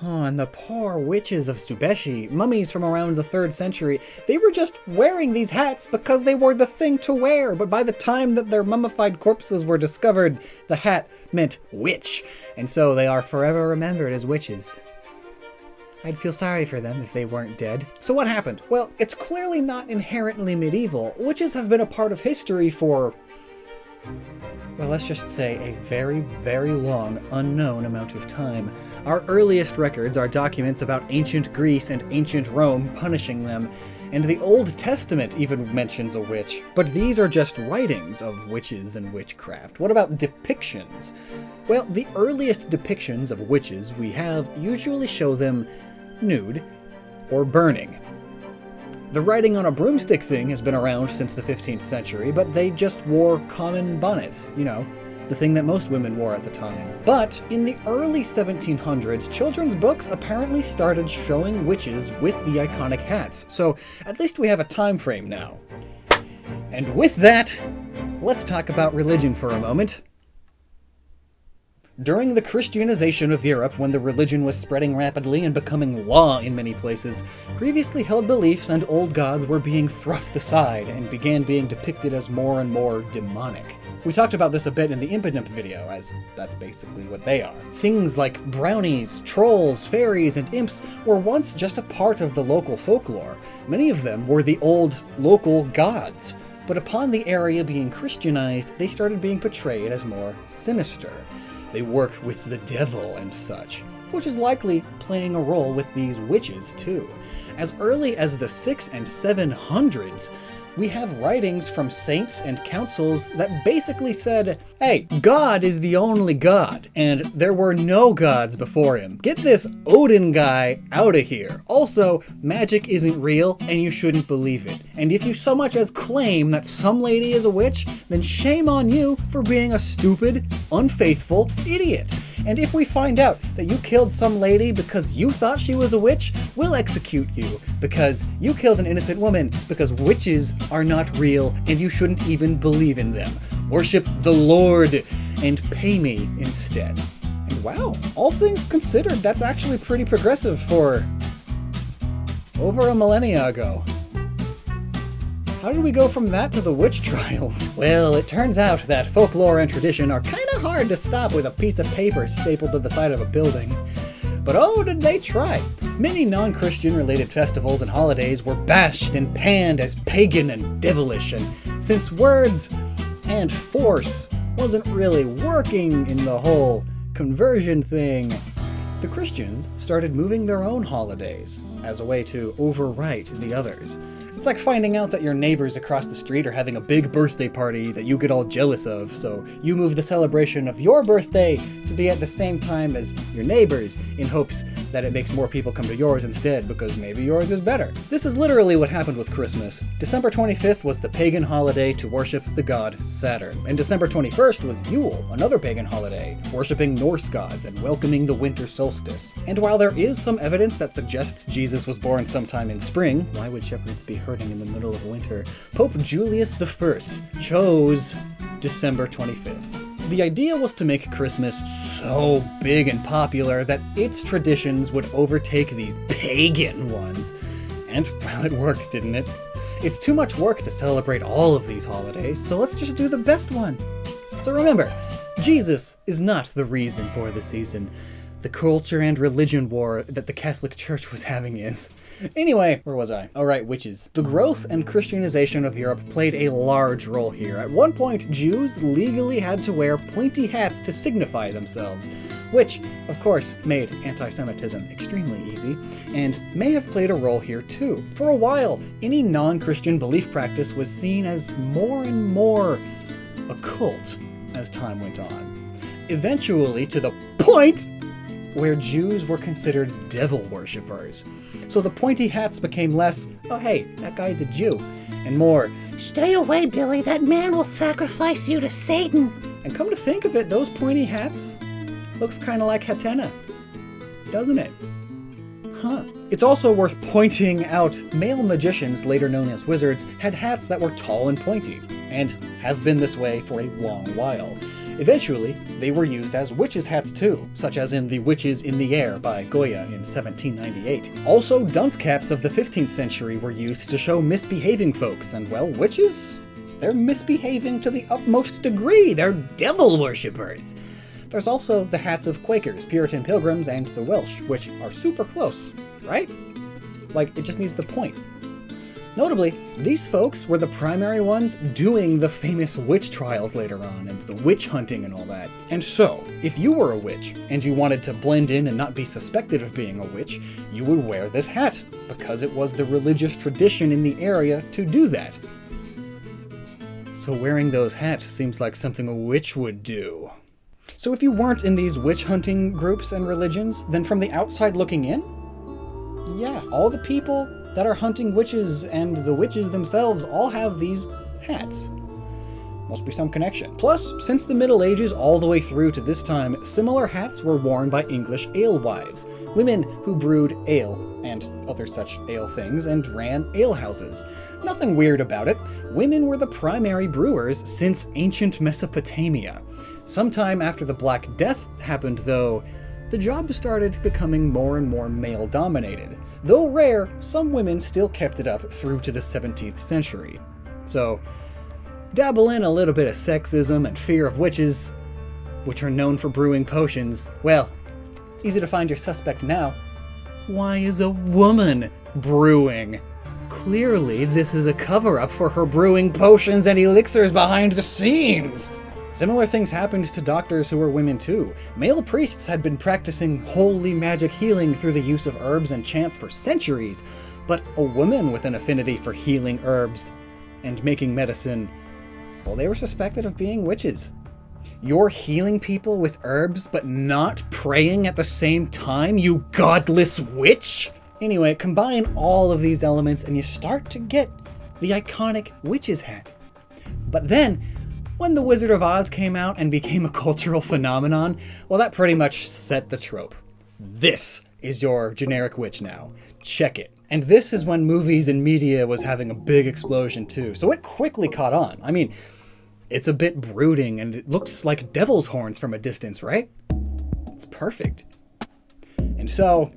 Oh, and the poor witches of Tsubeshi, mummies from around the 3rd century, they were just wearing these hats because they were the thing to wear, but by the time that their mummified corpses were discovered, the hat meant witch, and so they are forever remembered as witches. I'd feel sorry for them if they weren't dead. So what happened? Well, it's clearly not inherently medieval. Witches have been a part of history for, well, let's just say a very, very long, unknown amount of time. Our earliest records are documents about ancient Greece and ancient Rome punishing them, and the Old Testament even mentions a witch. But these are just writings of witches and witchcraft. What about depictions? Well, the earliest depictions of witches we have usually show them nude or burning. The riding on a broomstick thing has been around since the 15th century, but they just wore common bonnets, you know, the thing that most women wore at the time. But in the early 1700s, children's books apparently started showing witches with the iconic hats, so at least we have a time frame now. And with that, let's talk about religion for a moment. During the Christianization of Europe, when the religion was spreading rapidly and becoming law in many places, previously held beliefs and old gods were being thrust aside and began being depicted as more and more demonic. We talked about this a bit in the Impidimp video, as that's basically what they are. Things like brownies, trolls, fairies, and imps were once just a part of the local folklore. Many of them were the old local gods. But upon the area being Christianized, they started being portrayed as more sinister. They work with the devil and such, which is likely playing a role with these witches too. As early as the 600s and 700s, we have writings from saints and councils that basically said, hey, God is the only God, and there were no gods before him. Get this Odin guy out of here. Also, magic isn't real, and you shouldn't believe it. And if you so much as claim that some lady is a witch, then shame on you for being a stupid, unfaithful idiot. And if we find out that you killed some lady because you thought she was a witch, we'll execute you because you killed an innocent woman, because witches are not real and you shouldn't even believe in them. Worship the Lord and pay me instead. And wow, all things considered, that's actually pretty progressive for over a millennia ago. How did we go from that to the witch trials? Well, it turns out that folklore and tradition are kinda hard to stop with a piece of paper stapled to the side of a building. But oh, did they try! Many non-Christian related festivals and holidays were bashed and panned as pagan and devilish, and since words and force wasn't really working in the whole conversion thing, the Christians started moving their own holidays as a way to overwrite the others. It's like finding out that your neighbors across the street are having a big birthday party that you get all jealous of, so you move the celebration of your birthday to be at the same time as your neighbors in hopes that it makes more people come to yours instead because maybe yours is better. This is literally what happened with Christmas. December 25th was the pagan holiday to worship the god Saturn, and December 21st was Yule, another pagan holiday, worshiping Norse gods and welcoming the winter solstice. And while there is some evidence that suggests Jesus was born sometime in spring, why would shepherds be hurting in the middle of winter? Pope Julius I chose December 25th. The idea was to make Christmas so big and popular that its traditions would overtake these pagan ones. And, well, it worked, didn't it? It's too much work to celebrate all of these holidays, so let's just do the best one. So remember, Jesus is not the reason for the season. The culture and religion war that the Catholic Church was having is. Anyway, where was I? Alright, witches. The growth and Christianization of Europe played a large role here. At one point, Jews legally had to wear pointy hats to signify themselves, which, of course, made anti-Semitism extremely easy, and may have played a role here too. For a while, any non-Christian belief practice was seen as more and more occult as time went on. Eventually, to the point where Jews were considered devil worshippers. So the pointy hats became less, oh hey, that guy's a Jew, and more, stay away, Billy, that man will sacrifice you to Satan. And come to think of it, those pointy hats looks kind of like Hatena, doesn't it? Huh. It's also worth pointing out male magicians, later known as wizards, had hats that were tall and pointy, and have been this way for a long while. Eventually, they were used as witches' hats too, such as in The Witches in the Air by Goya in 1798. Also, dunce caps of the 15th century were used to show misbehaving folks, and well, witches? They're misbehaving to the utmost degree, they're devil worshippers! There's also the hats of Quakers, Puritan Pilgrims, and the Welsh, which are super close, right? Like, it just needs the point. Notably, these folks were the primary ones doing the famous witch trials later on, and the witch hunting and all that. And so, if you were a witch, and you wanted to blend in and not be suspected of being a witch, you would wear this hat, because it was the religious tradition in the area to do that. So wearing those hats seems like something a witch would do. So if you weren't in these witch hunting groups and religions, then from the outside looking in, yeah, all the people that are hunting witches and the witches themselves all have these hats. Must be some connection. Plus, since the Middle Ages all the way through to this time, similar hats were worn by English alewives, women who brewed ale and other such ale things and ran alehouses. Nothing weird about it. Women were the primary brewers since ancient Mesopotamia. Sometime after the Black Death happened, though, the job started becoming more and more male-dominated. Though rare, some women still kept it up through to the 17th century. So, dabble in a little bit of sexism and fear of witches, which are known for brewing potions. Well, it's easy to find your suspect now. Why is a woman brewing? Clearly, this is a cover-up for her brewing potions and elixirs behind the scenes. Similar things happened to doctors who were women too. Male priests had been practicing holy magic healing through the use of herbs and chants for centuries, but a woman with an affinity for healing herbs and making medicine, well, they were suspected of being witches. You're healing people with herbs but not praying at the same time, you godless witch? Anyway, combine all of these elements and you start to get the iconic witch's hat. But then, when The Wizard of Oz came out and became a cultural phenomenon, well, that pretty much set the trope. This is your generic witch now. Check it. And this is when movies and media was having a big explosion too, so it quickly caught on. I mean, it's a bit brooding and it looks like devil's horns from a distance, right? It's perfect. And so,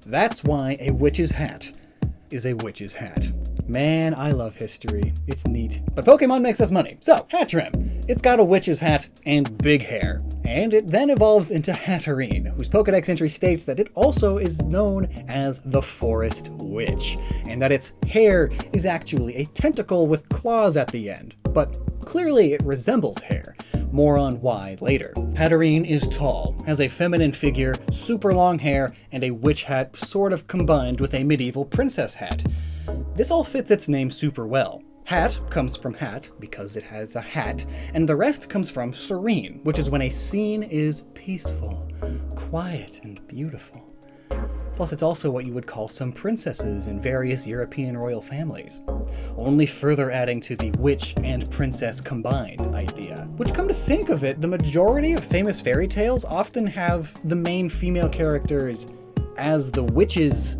that's why a witch's hat is a witch's hat. Man, I love history. It's neat. But Pokemon makes us money. So, hat trim. It's got a witch's hat and big hair. And it then evolves into Hatterene, whose Pokedex entry states that it also is known as the Forest Witch, and that its hair is actually a tentacle with claws at the end. But clearly it resembles hair. More on why later. Hatterene is tall, has a feminine figure, super long hair, and a witch hat sort of combined with a medieval princess hat. This all fits its name super well. Hat comes from hat, because it has a hat, and the rest comes from serene, which is when a scene is peaceful, quiet, and beautiful. Plus, it's also what you would call some princesses in various European royal families. Only further adding to the witch and princess combined idea. Which, come to think of it, the majority of famous fairy tales often have the main female characters as the witches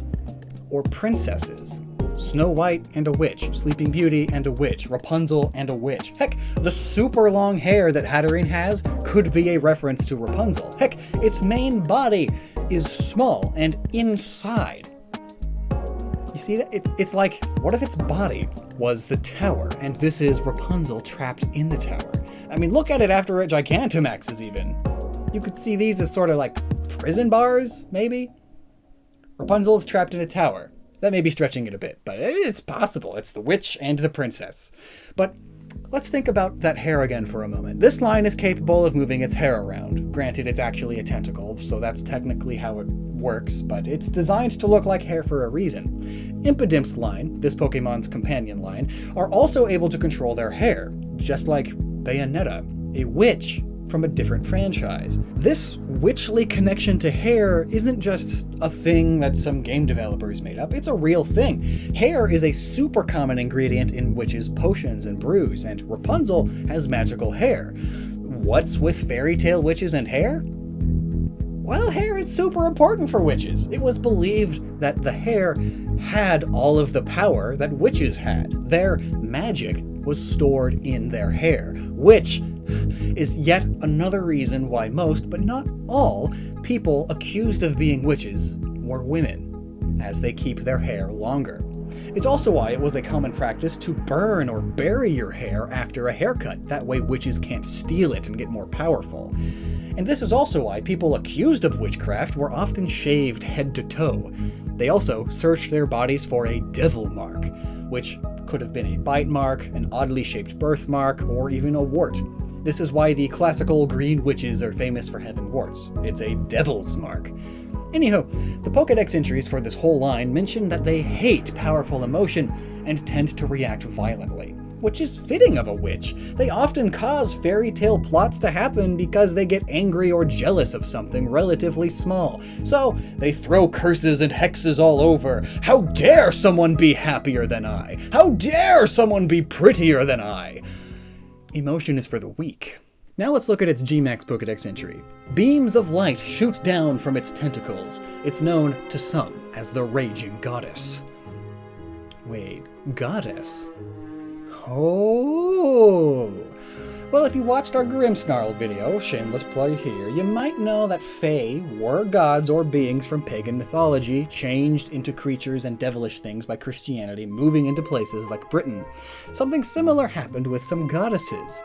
or princesses. Snow White and a witch, Sleeping Beauty and a witch, Rapunzel and a witch. Heck, the super long hair that Hatterene has could be a reference to Rapunzel. Heck, its main body is small and inside. You see that? It's like, what if its body was the tower and this is Rapunzel trapped in the tower? I mean, look at it after it Gigantamaxes even. You could see these as sort of like prison bars, maybe? Rapunzel's trapped in a tower. That may be stretching it a bit, but it's possible. It's the witch and the princess. But let's think about that hair again for a moment. This line is capable of moving its hair around. Granted, it's actually a tentacle, so that's technically how it works, but it's designed to look like hair for a reason. Impidimp's line, this Pokemon's companion line, are also able to control their hair, just like Bayonetta, a witch from a different franchise. This witchly connection to hair isn't just a thing that some game developers made up, it's a real thing. Hair is a super common ingredient in witches' potions and brews, and Rapunzel has magical hair. What's with fairy tale witches and hair? Well, hair is super important for witches. It was believed that the hair had all of the power that witches had. Their magic was stored in their hair, which is yet another reason why most, but not all, people accused of being witches were women, as they keep their hair longer. It's also why it was a common practice to burn or bury your hair after a haircut. That way witches can't steal it and get more powerful. And this is also why people accused of witchcraft were often shaved head to toe. They also searched their bodies for a devil mark, which could have been a bite mark, an oddly shaped birthmark, or even a wart. This is why the classical green witches are famous for having warts. It's a devil's mark. Anyhow, the Pokedex entries for this whole line mention that they hate powerful emotion and tend to react violently, which is fitting of a witch. They often cause fairy tale plots to happen because they get angry or jealous of something relatively small. So they throw curses and hexes all over. How dare someone be happier than I? How dare someone be prettier than I? Emotion is for the weak. Now let's look at its Gmax Pokedex entry. Beams of light shoot down from its tentacles. It's known to some as the Raging Goddess. Wait, goddess? Oh! Well, if you watched our Grimmsnarl video, shameless plug here, you might know that Fae were gods or beings from pagan mythology, changed into creatures and devilish things by Christianity, moving into places like Britain. Something similar happened with some goddesses.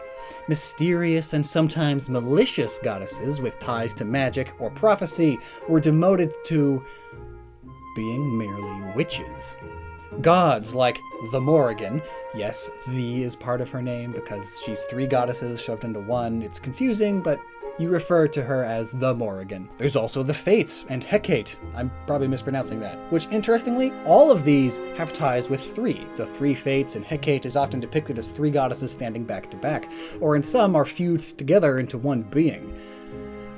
Mysterious and sometimes malicious goddesses with ties to magic or prophecy were demoted to being merely witches. Gods like the Morrigan, yes, the is part of her name because she's 3 goddesses shoved into one. It's confusing, but you refer to her as the Morrigan. There's also the Fates and Hecate. I'm probably mispronouncing that. Which, interestingly, all of these have ties with 3. The 3 Fates and Hecate is often depicted as 3 goddesses standing back to back, or in some are fused together into one being.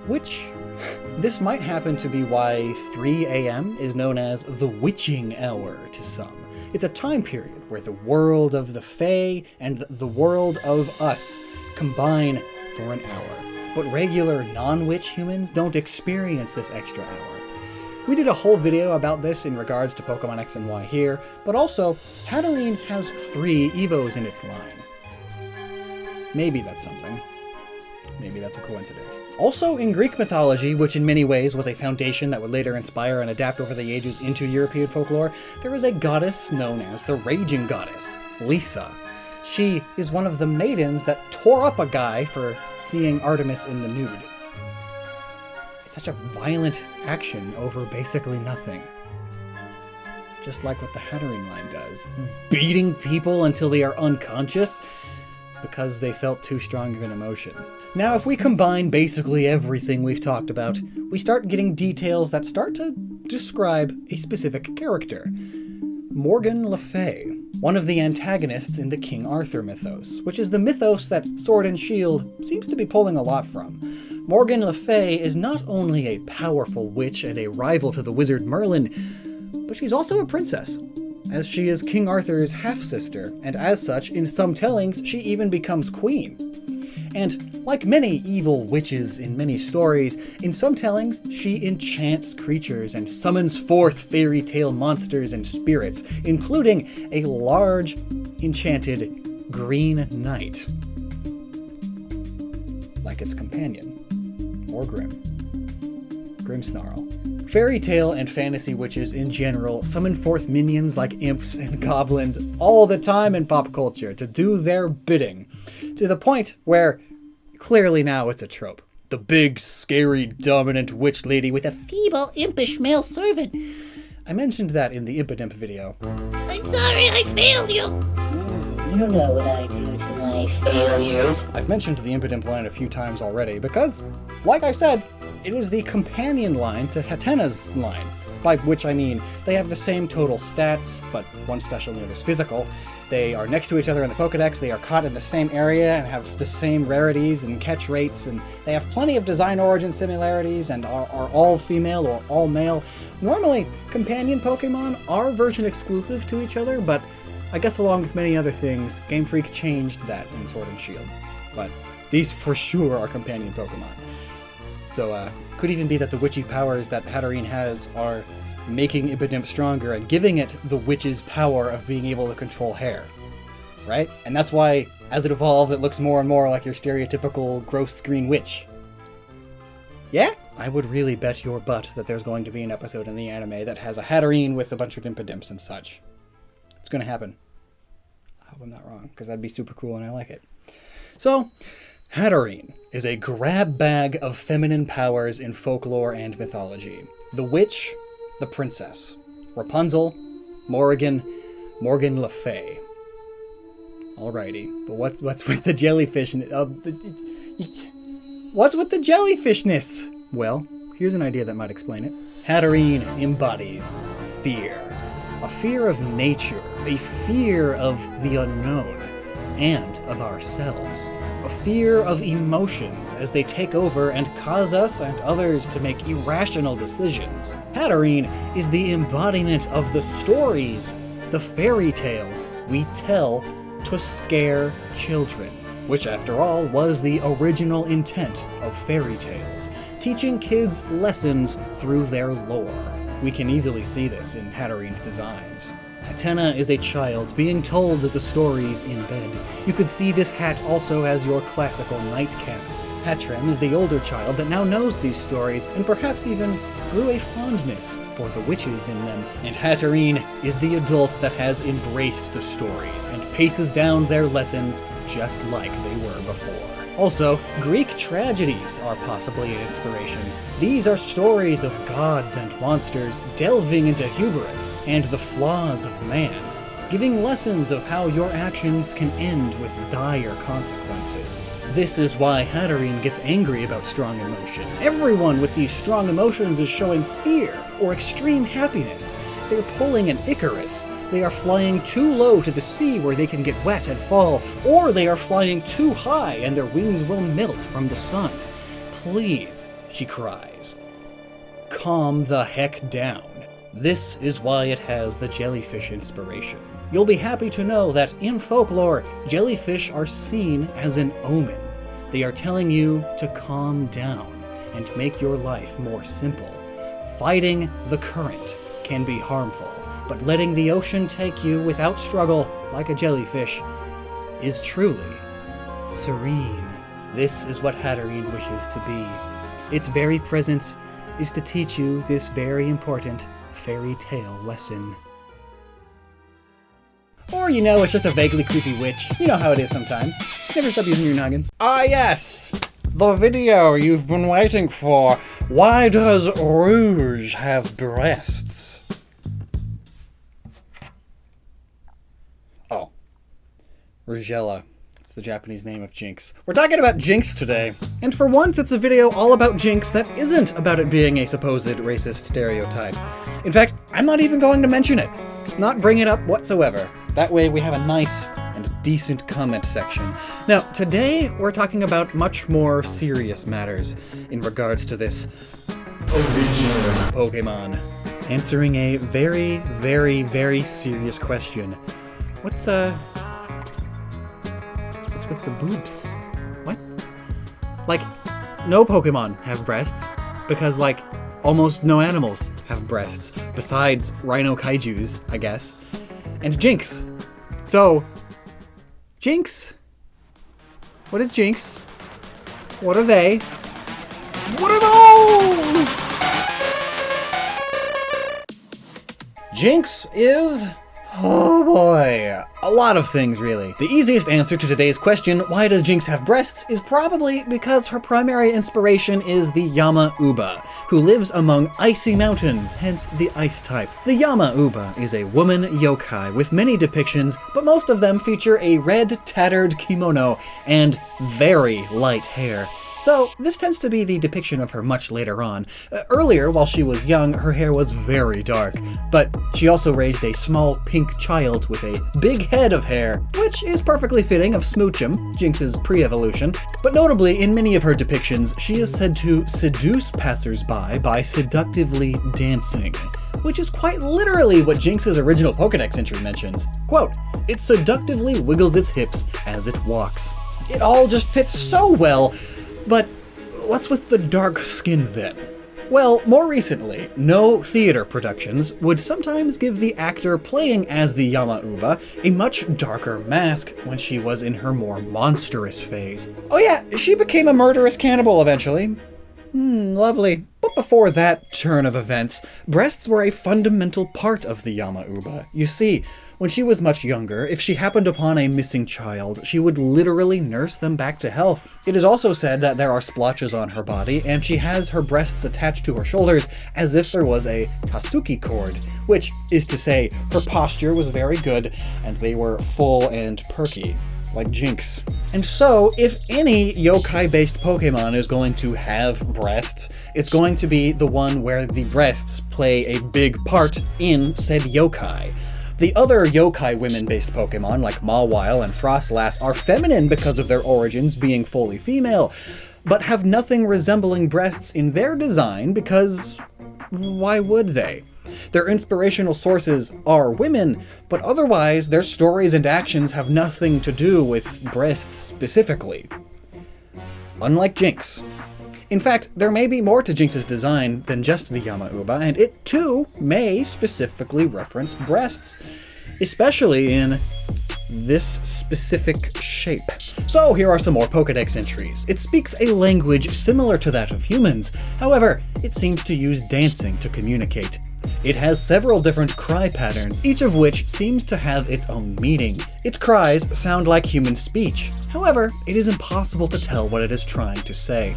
Which, this might happen to be why 3 a.m. is known as the witching hour to some. It's a time period where the world of the Fae and the world of us combine for an hour. But regular non-witch humans don't experience this extra hour. We did a whole video about this in regards to Pokemon X and Y here, but also, Hatterene has 3 Evos in its line. Maybe that's something. Maybe that's a coincidence. Also, in Greek mythology, which in many ways was a foundation that would later inspire and adapt over the ages into European folklore, there is a goddess known as the Raging Goddess, Lisa. She is one of the maidens that tore up a guy for seeing Artemis in the nude. It's such a violent action over basically nothing. Just like what the Hatterene line does. Beating people until they are unconscious because they felt too strong of an emotion. Now, if we combine basically everything we've talked about, we start getting details that start to describe a specific character. Morgan Le Fay, one of the antagonists in the King Arthur mythos, which is the mythos that Sword and Shield seems to be pulling a lot from. Morgan Le Fay is not only a powerful witch and a rival to the wizard Merlin, but she's also a princess, as she is King Arthur's half-sister, and as such, in some tellings, she even becomes queen. And like many evil witches in many stories, in some tellings, she enchants creatures and summons forth fairy tale monsters and spirits, including a large, enchanted green knight. Like its companion, or Grimmsnarl. Fairy tale and fantasy witches in general summon forth minions like imps and goblins all the time in pop culture to do their bidding, to the point where clearly now it's a trope. The big, scary, dominant witch lady with a feeble, impish male servant. I mentioned that in the Impidimp video. I'm sorry, I failed you. You know what I do to my failures. I've mentioned the Impidimp line a few times already because, like I said, it is the companion line to Hatena's line, by which I mean they have the same total stats, but one's special and the other's physical. They are next to each other in the Pokedex, they are caught in the same area and have the same rarities and catch rates, and they have plenty of design origin similarities and are all female or all male. Normally, companion Pokemon are version exclusive to each other, but I guess along with many other things, Game Freak changed that in Sword and Shield. But these for sure are companion Pokemon. So, could even be that the witchy powers that Hatterene has are making Impidimp stronger and giving it the witch's power of being able to control hair. Right? And that's why, as it evolves, it looks more and more like your stereotypical gross green witch. Yeah? I would really bet your butt that there's going to be an episode in the anime that has a Hatterene with a bunch of Impidimps and such. It's gonna happen. I hope I'm not wrong, because that'd be super cool and I like it. So, Hatterene is a grab bag of feminine powers in folklore and mythology. The witch, the princess, Rapunzel, Morrigan, Morgan Le Fay. Alrighty, but what's with the jellyfish? What's with the jellyfishness? Well, here's an idea that might explain it. Hatterene embodies fear. A fear of nature, a fear of the unknown, and of ourselves. A fear of emotions as they take over and cause us and others to make irrational decisions. Hatterene is the embodiment of the stories, the fairy tales we tell to scare children, which after all was the original intent of fairy tales, teaching kids lessons through their lore. We can easily see this in Hatterene's designs. Hatena is a child being told the stories in bed. You could see this hat also as your classical nightcap. Hatrem is the older child that now knows these stories and perhaps even grew a fondness for the witches in them. And Hatterene is the adult that has embraced the stories and paces down their lessons just like they were before. Also, Greek tragedies are possibly an inspiration. These are stories of gods and monsters delving into hubris and the flaws of man, giving lessons of how your actions can end with dire consequences. This is why Hatterene gets angry about strong emotion. Everyone with these strong emotions is showing fear or extreme happiness. They're pulling an Icarus. They are flying too low to the sea where they can get wet and fall, or they are flying too high and their wings will melt from the sun. Please, she cries, calm the heck down. This is why it has the jellyfish inspiration. You'll be happy to know that in folklore, jellyfish are seen as an omen. They are telling you to calm down and make your life more simple. Fighting the current can be harmful, but letting the ocean take you without struggle, like a jellyfish, is truly serene. This is what Hatterene wishes to be. Its very presence is to teach you this very important fairy tale lesson. Or, you know, it's just a vaguely creepy witch. You know how it is sometimes. Never stop using your noggin. Ah, yes! The video you've been waiting for. Why does Rouge have breasts? Oh. Rougella. It's the Japanese name of Jinx. We're talking about Jinx today. And for once, it's a video all about Jinx that isn't about it being a supposed racist stereotype. In fact, I'm not even going to mention it. Not bring it up whatsoever. That way we have a nice and decent comment section. Now, today we're talking about much more serious matters in regards to this original Pokemon. Answering a very, very, very serious question. What's with the boobs? What? Like, no Pokemon have breasts, because, like, almost no animals have breasts, besides Rhino Kaijus, I guess. And Jinx. So, Jinx? What is Jinx? What are they? What are those? Jinx is... oh boy. A lot of things, really. The easiest answer to today's question, why does Jinx have breasts, is probably because her primary inspiration is the Yama-Uba, who lives among icy mountains, hence the ice type. The Yama-Uba is a woman yokai with many depictions, but most of them feature a red, tattered kimono and very light hair. Though, this tends to be the depiction of her much later on. Earlier, while she was young, her hair was very dark, but she also raised a small pink child with a big head of hair, which is perfectly fitting of Smoochum, Jinx's pre-evolution. But notably, in many of her depictions, she is said to seduce passersby by seductively dancing, which is quite literally what Jinx's original Pokedex entry mentions. Quote, "It seductively wiggles its hips as it walks." It all just fits so well. But what's with the dark skin then? Well, more recently, no theater productions would sometimes give the actor playing as the Yama-Uba a much darker mask when she was in her more monstrous phase. Oh yeah, she became a murderous cannibal eventually. Lovely. But before that turn of events, breasts were a fundamental part of the Yama-Uba. You see, when she was much younger, if she happened upon a missing child, she would literally nurse them back to health. It is also said that there are splotches on her body, and she has her breasts attached to her shoulders as if there was a Tasuki cord, which is to say, her posture was very good, and they were full and perky, like Jinx. And so, if any yokai-based Pokemon is going to have breasts, it's going to be the one where the breasts play a big part in said yokai. The other yokai women-based Pokemon, like Mawile and Frostlass, are feminine because of their origins being fully female, but have nothing resembling breasts in their design because why would they? Their inspirational sources are women, but otherwise their stories and actions have nothing to do with breasts specifically. Unlike Jinx. In fact, there may be more to Jinx's design than just the Yama-Uba, and it too may specifically reference breasts, especially in this specific shape. So here are some more Pokedex entries. It speaks a language similar to that of humans, however, it seems to use dancing to communicate. It has several different cry patterns, each of which seems to have its own meaning. Its cries sound like human speech, however, it is impossible to tell what it is trying to say.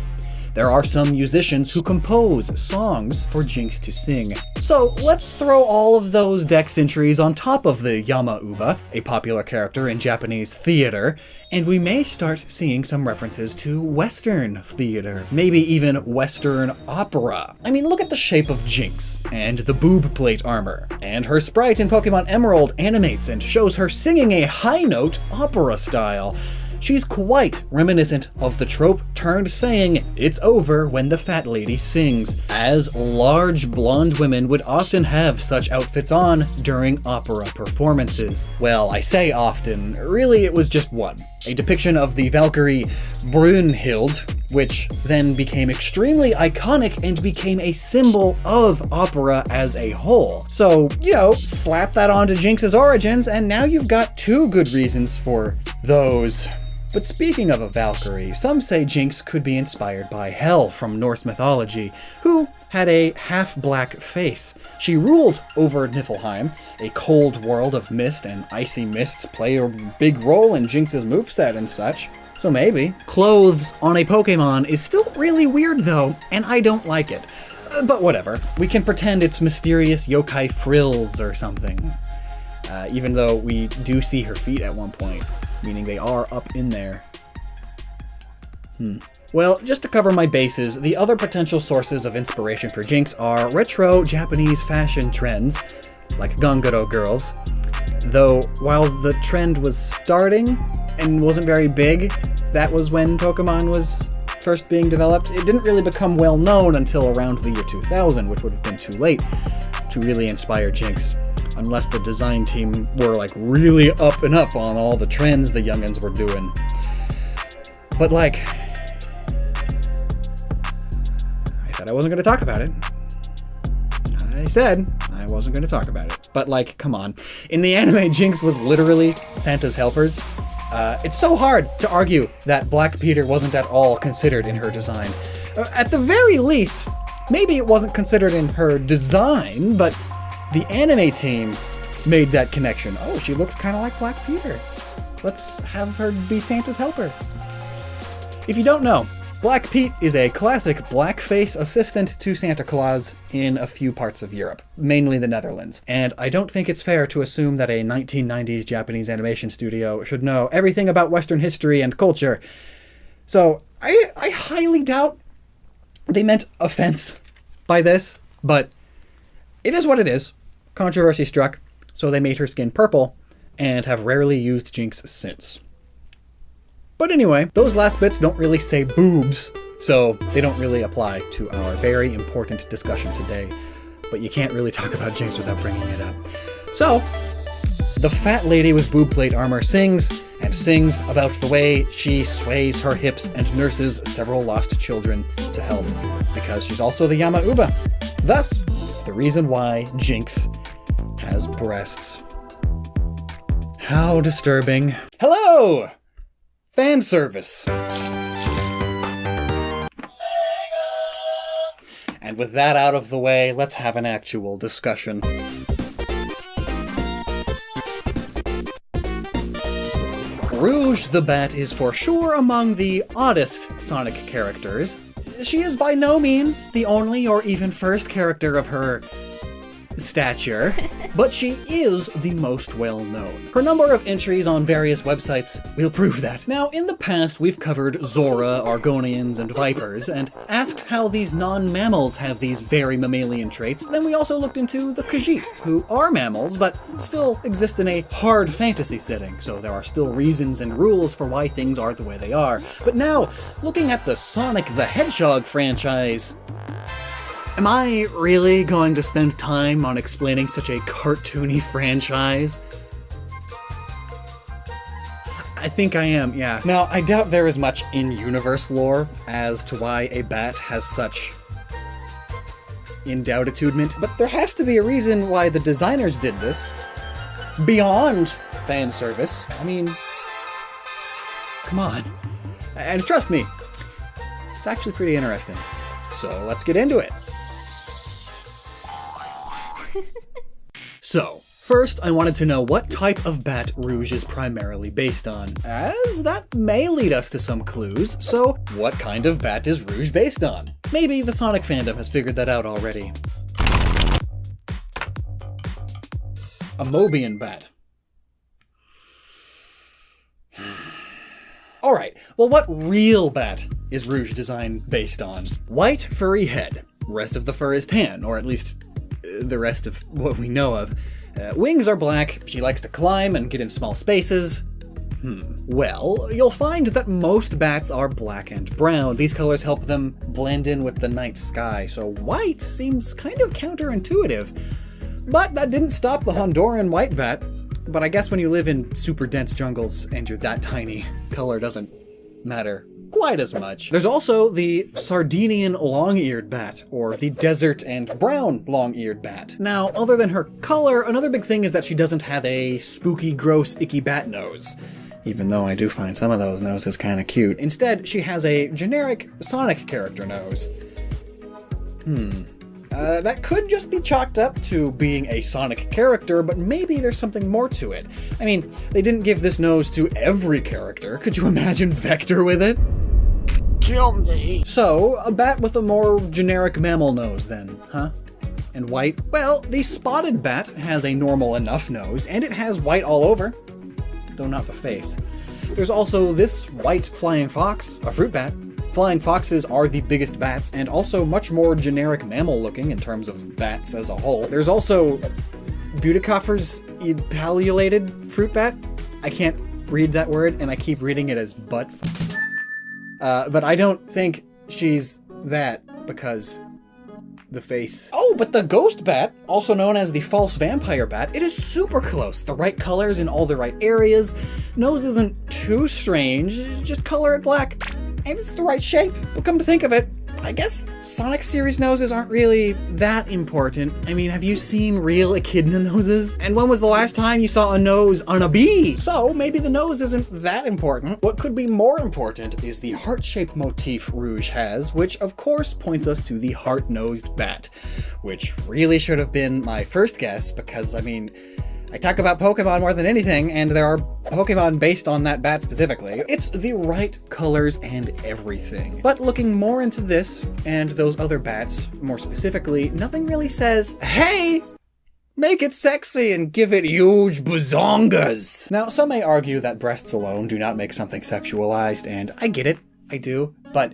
There are some musicians who compose songs for Jinx to sing. So let's throw all of those dex entries on top of the Yama-Uba, a popular character in Japanese theater, and we may start seeing some references to Western theater, maybe even Western opera. I mean, look at the shape of Jinx, and the boob plate armor, and her sprite in Pokemon Emerald animates and shows her singing a high note opera style. She's quite reminiscent of the trope-turned saying, "It's over when the fat lady sings," as large blonde women would often have such outfits on during opera performances. Well, I say often, really it was just one. A depiction of the Valkyrie Brunhild, which then became extremely iconic and became a symbol of opera as a whole. So, slap that onto Jinx's origins, and now you've got two good reasons for those. But speaking of a Valkyrie, some say Jinx could be inspired by Hel from Norse mythology, who had a half-black face. She ruled over Niflheim. A cold world of mist and icy mists play a big role in Jinx's moveset and such. So maybe. Clothes on a Pokemon is still really weird though, and I don't like it. But whatever. We can pretend it's mysterious yokai frills or something. Even though we do see her feet at one point, meaning they are up in there. Well, just to cover my bases, the other potential sources of inspiration for Jinx are retro Japanese fashion trends, like Gongoro girls. Though, while the trend was starting and wasn't very big, that was when Pokemon was first being developed. It didn't really become well known until around the year 2000, which would have been too late to really inspire Jinx. Unless the design team were like really up and up on all the trends the youngins were doing. But like, I said I wasn't going to talk about it. But like, come on. In the anime, Jinx was literally Santa's helpers. It's so hard to argue that Black Peter wasn't at all considered in her design. At the very least, maybe it wasn't considered in her design, but the anime team made that connection. Oh, she looks kind of like Black Peter. Let's have her be Santa's helper. If you don't know, Black Pete is a classic blackface assistant to Santa Claus in a few parts of Europe, mainly the Netherlands. And I don't think it's fair to assume that a 1990s Japanese animation studio should know everything about Western history and culture. So I highly doubt they meant offense by this, but it is what it is. Controversy struck, so they made her skin purple, and have rarely used Jinx since. But anyway, those last bits don't really say boobs, so they don't really apply to our very important discussion today. But you can't really talk about Jinx without bringing it up. So, the fat lady with boob plate armor sings about the way she sways her hips and nurses several lost children to health, because she's also the Yama-Uba. Thus, the reason why Jinx has breasts. How disturbing. Hello! Fan service. And with that out of the way, let's have an actual discussion. Rouge the Bat is for sure among the oddest Sonic characters. She is by no means the only or even first character of her stature, but she is the most well-known. Her number of entries on various websites will prove that. Now, in the past, we've covered Zora, Argonians, and Vipers, and asked how these non-mammals have these very mammalian traits. Then we also looked into the Khajiit, who are mammals, but still exist in a hard fantasy setting, so there are still reasons and rules for why things are the way they are. But now, looking at the Sonic the Hedgehog franchise, am I really going to spend time on explaining such a cartoony franchise? I think I am, yeah. Now, I doubt there is much in-universe lore as to why a bat has such indoubtitude, but there has to be a reason why the designers did this. Beyond fan service. I mean, come on. And trust me, it's actually pretty interesting. So let's get into it. So, first I wanted to know what type of bat Rouge is primarily based on, as that may lead us to some clues. So, what kind of bat is Rouge based on? Maybe the Sonic fandom has figured that out already. A Mobian bat. Alright, well what real bat is Rouge design based on? White furry head. Rest of the fur is tan, or at least the rest of what we know of. Wings are black, she likes to climb and get in small spaces. Well, you'll find that most bats are black and brown. These colors help them blend in with the night sky, so white seems kind of counterintuitive. But that didn't stop the Honduran white bat. But I guess when you live in super dense jungles and you're that tiny, color doesn't matter quite as much. There's also the Sardinian long-eared bat, or the desert and brown long-eared bat. Now, other than her color, another big thing is that she doesn't have a spooky, gross, icky bat nose. Even though I do find some of those noses kinda cute. Instead, she has a generic Sonic character nose. That could just be chalked up to being a Sonic character, but maybe there's something more to it. I mean, they didn't give this nose to every character. Could you imagine Vector with it? Kill me. So, a bat with a more generic mammal nose then, huh? And white? Well, the spotted bat has a normal enough nose, and it has white all over, though not the face. There's also this white flying fox, a fruit bat. Flying foxes are the biggest bats, and also much more generic mammal looking in terms of bats as a whole. There's also Budicoffer's palliolated fruit bat. I can't read that word, and I keep reading it as butt. But I don't think she's that, because the face. Oh, but the ghost bat, also known as the false vampire bat, it is super close. The right colors in all the right areas. Nose isn't too strange, just color it black. And it's the right shape. But come to think of it, I guess Sonic series noses aren't really that important. I mean, have you seen real echidna noses? And when was the last time you saw a nose on a bee? So maybe the nose isn't that important. What could be more important is the heart-shaped motif Rouge has, which of course points us to the heart-nosed bat, which really should have been my first guess because, I mean, I talk about Pokemon more than anything, and there are Pokemon based on that bat specifically. It's the right colors and everything. But looking more into this, and those other bats, more specifically, nothing really says, hey! Make it sexy and give it huge bazongas! Now, some may argue that breasts alone do not make something sexualized, and I get it, I do, but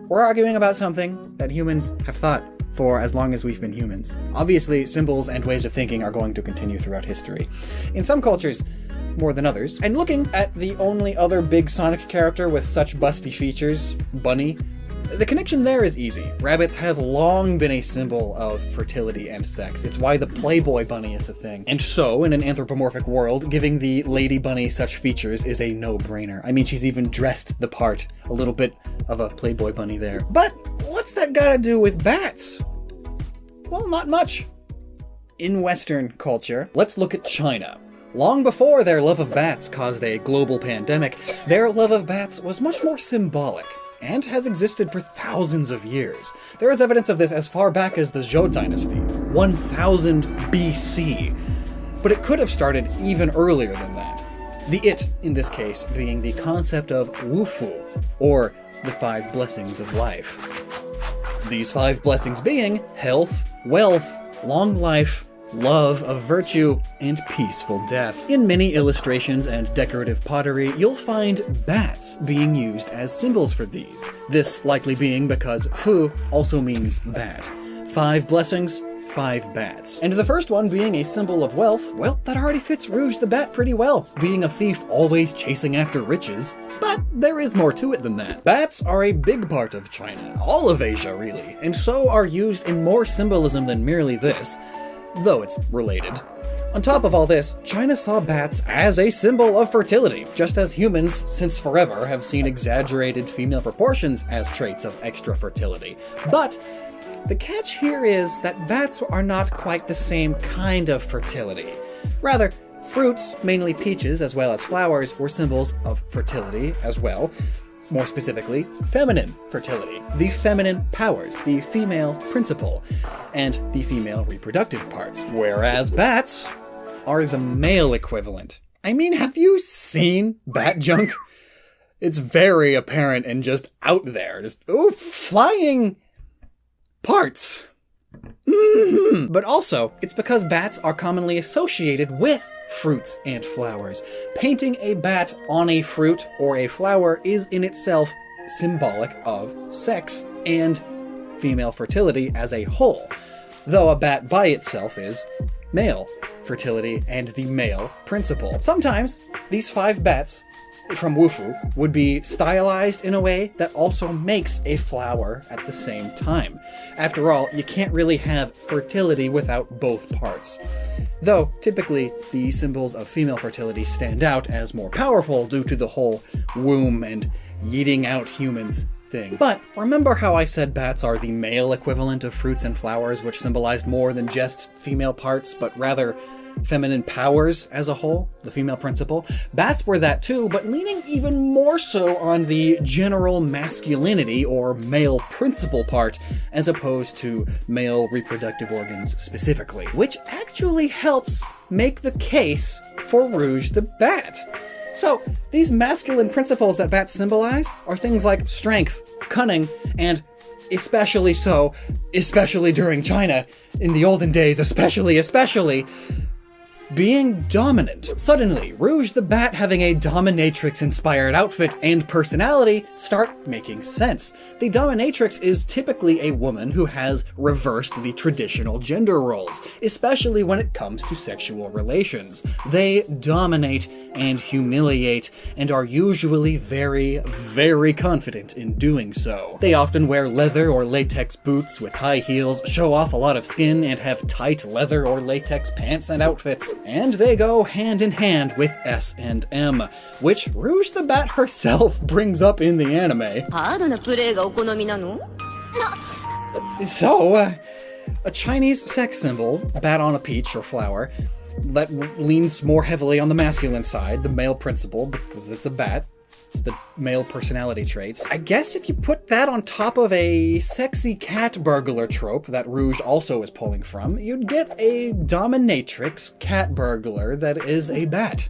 we're arguing about something that humans have thought for as long as we've been humans. Obviously, symbols and ways of thinking are going to continue throughout history. In some cultures, more than others. And looking at the only other big Sonic character with such busty features, Bunny, the connection there is easy. Rabbits have long been a symbol of fertility and sex. It's why the Playboy bunny is a thing. And so, in an anthropomorphic world, giving the Lady Bunny such features is a no-brainer. I mean, she's even dressed the part. A little bit of a Playboy bunny there. But what's that gotta do with bats? Well, not much. In Western culture, let's look at China. Long before their love of bats caused a global pandemic, their love of bats was much more symbolic. and has existed for thousands of years. There is evidence of this as far back as the Zhou dynasty, 1000 BC. But it could have started even earlier than that. The it, in this case, being the concept of Wufu, or the 5 blessings of life. These 5 blessings being health, wealth, long life, love of virtue, and peaceful death. In many illustrations and decorative pottery, you'll find bats being used as symbols for these. This likely being because Fu also means bat. 5 blessings, 5 bats. And the first one being a symbol of wealth, well, that already fits Rouge the Bat pretty well, being a thief always chasing after riches. But there is more to it than that. Bats are a big part of China, all of Asia really, and so are used in more symbolism than merely this, though it's related. On top of all this, China saw bats as a symbol of fertility, just as humans, since forever, have seen exaggerated female proportions as traits of extra fertility. But the catch here is that bats are not quite the same kind of fertility. Rather, fruits, mainly peaches as well as flowers, were symbols of fertility as well. More specifically, feminine fertility, the feminine powers, the female principle, and the female reproductive parts. Whereas bats are the male equivalent. I mean, have you seen bat junk? It's very apparent and just out there. Just, ooh, flying parts. But also, it's because bats are commonly associated with fruits and flowers. Painting a bat on a fruit or a flower is in itself symbolic of sex and female fertility as a whole, though a bat by itself is male fertility and the male principle. Sometimes these 5 bats from Wufu would be stylized in a way that also makes a flower at the same time. After all, you can't really have fertility without both parts. Though, typically, the symbols of female fertility stand out as more powerful due to the whole womb and yeeting out humans thing. But remember how I said bats are the male equivalent of fruits and flowers, which symbolized more than just female parts, but rather feminine powers as a whole, the female principle? Bats were that too, but leaning even more so on the general masculinity or male principle part, as opposed to male reproductive organs specifically, which actually helps make the case for Rouge the Bat. So, these masculine principles that bats symbolize are things like strength, cunning, and especially during China, in the olden days, especially, being dominant. Suddenly, Rouge the Bat having a dominatrix-inspired outfit and personality start making sense. The dominatrix is typically a woman who has reversed the traditional gender roles, especially when it comes to sexual relations. They dominate and humiliate, and are usually very, very confident in doing so. They often wear leather or latex boots with high heels, show off a lot of skin, and have tight leather or latex pants and outfits. And they go hand in hand with S&M, which Rouge the Bat herself brings up in the anime. So, a Chinese sex symbol, bat on a peach or flower, that leans more heavily on the masculine side, the male principle, because it's a bat. It's the male personality traits. I guess if you put that on top of a sexy cat burglar trope that Rouge also is pulling from, you'd get a dominatrix cat burglar that is a bat.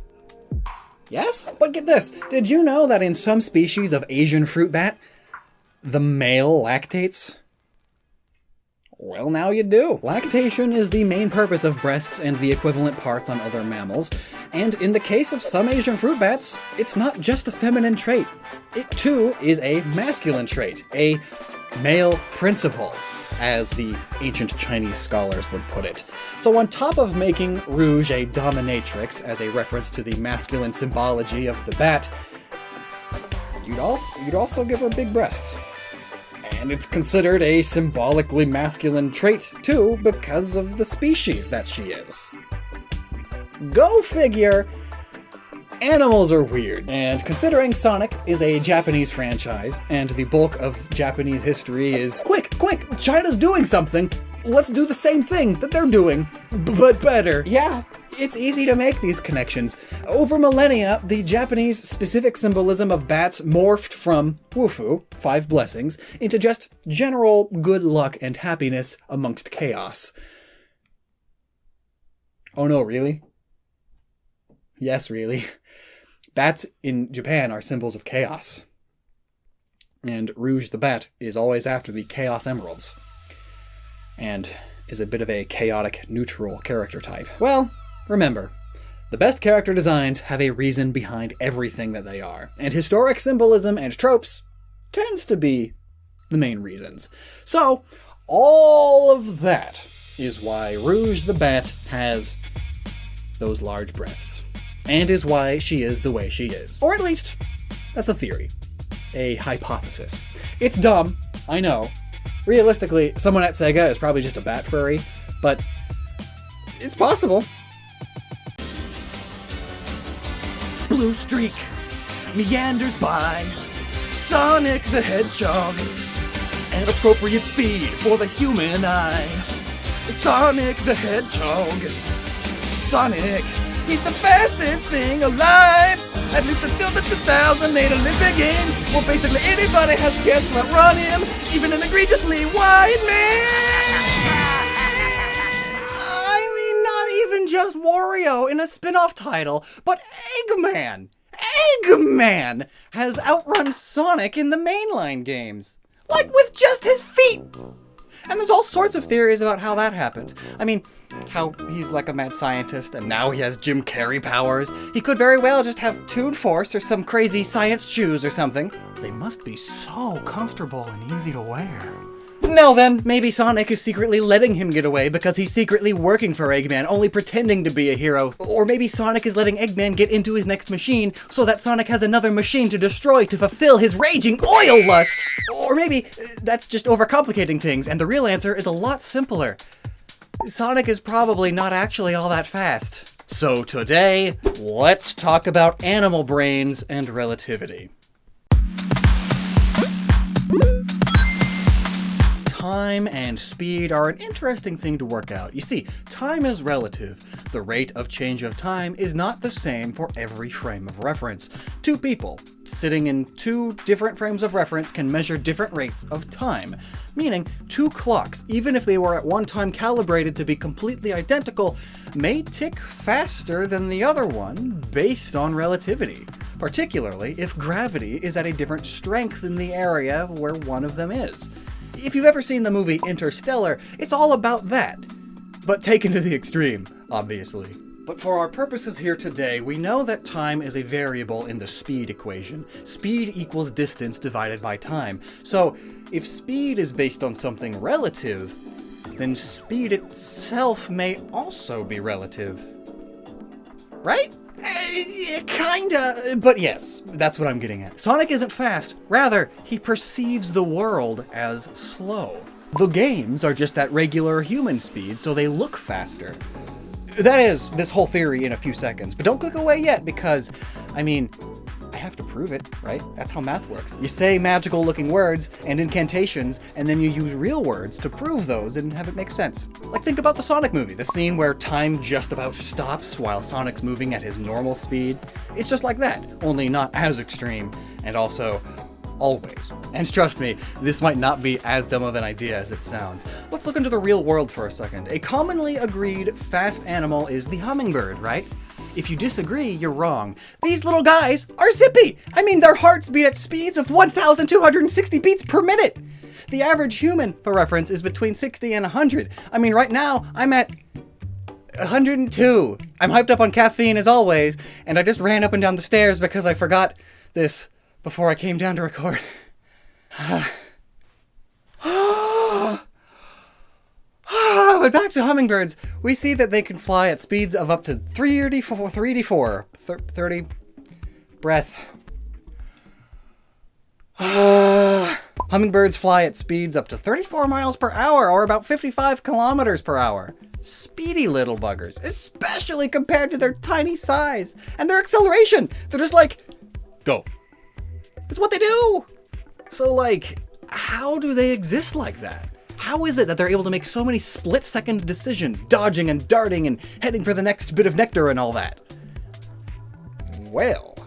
Yes? But get this, did you know that in some species of Asian fruit bat, the male lactates? Well, now you do. Lactation is the main purpose of breasts and the equivalent parts on other mammals, and in the case of some Asian fruit bats, it's not just a feminine trait. It too is a masculine trait, a male principle, as the ancient Chinese scholars would put it. So on top of making Rouge a dominatrix as a reference to the masculine symbology of the bat, you'd also give her big breasts. And it's considered a symbolically masculine trait, too, because of the species that she is. Go figure! Animals are weird, and considering Sonic is a Japanese franchise, and the bulk of Japanese history is, quick, China's doing something! Let's do the same thing that they're doing, but better. Yeah, It's easy to make these connections. Over millennia, the Japanese specific symbolism of bats morphed from wufu, 5 blessings, into just general good luck and happiness amongst chaos. Oh no, really? Yes, really. Bats in Japan are symbols of chaos. And Rouge the Bat is always after the Chaos Emeralds. And is a bit of a chaotic neutral character type. Well, remember, the best character designs have a reason behind everything that they are, and historic symbolism and tropes tends to be the main reasons. So, all of that is why Rouge the Bat has those large breasts, and is why she is the way she is. Or at least, that's a theory. A hypothesis. It's dumb, I know. Realistically, someone at Sega is probably just a bat furry, but it's possible. Blue streak meanders by, Sonic the Hedgehog, at appropriate speed for the human eye. Sonic the Hedgehog, Sonic, he's the fastest thing alive, at least until the 2008 Olympic Games, where basically anybody has a chance to outrun him, even an egregiously wide man. I mean, not even just Wario in a spin-off title, but Eggman! Eggman has outrun Sonic in the mainline games. Like, with just his feet! And there's all sorts of theories about how that happened. I mean, how he's like a mad scientist and now he has Jim Carrey powers. He could very well just have Toon Force or some crazy science shoes or something. They must be so comfortable and easy to wear. No, then, maybe Sonic is secretly letting him get away because he's secretly working for Eggman, only pretending to be a hero. Or maybe Sonic is letting Eggman get into his next machine so that Sonic has another machine to destroy to fulfill his raging oil lust. Or maybe that's just overcomplicating things, and the real answer is a lot simpler. Sonic is probably not actually all that fast. So today, let's talk about animal brains and relativity. Time and speed are an interesting thing to work out. You see, time is relative. The rate of change of time is not the same for every frame of reference. Two people sitting in two different frames of reference can measure different rates of time, meaning two clocks, even if they were at one time calibrated to be completely identical, may tick faster than the other one based on relativity, particularly if gravity is at a different strength in the area where one of them is. If you've ever seen the movie Interstellar, it's all about that, but taken to the extreme, obviously. But for our purposes here today, we know that time is a variable in the speed equation. Speed equals distance divided by time. So, if speed is based on something relative, then speed itself may also be relative. Right? Kinda, but yes, that's what I'm getting at. Sonic isn't fast, rather, he perceives the world as slow. The games are just at regular human speed, so they look faster. That is this whole theory in a few seconds, but don't click away yet because, I mean, I have to prove it, right? That's how math works. You say magical looking words and incantations, and then you use real words to prove those and have it make sense. Like think about the Sonic movie, the scene where time just about stops while Sonic's moving at his normal speed. It's just like that, only not as extreme, and also always. And trust me, this might not be as dumb of an idea as it sounds. Let's look into the real world for a second. A commonly agreed fast animal is the hummingbird, right? If you disagree, you're wrong. These little guys are zippy! I mean, their hearts beat at speeds of 1,260 beats per minute! The average human, for reference, is between 60 and 100. I mean, right now, I'm at 102. I'm hyped up on caffeine as always, and I just ran up and down the stairs because I forgot this before I came down to record. But back to hummingbirds, we see that they can fly at speeds of up to 30 breath. Hummingbirds fly at speeds up to 34 miles per hour, or about 55 kilometers per hour. Speedy little buggers, especially compared to their tiny size and their acceleration. They're just like, go. It's what they do. So like, how do they exist like that? How is it that they're able to make so many split-second decisions, dodging and darting and heading for the next bit of nectar and all that? Well,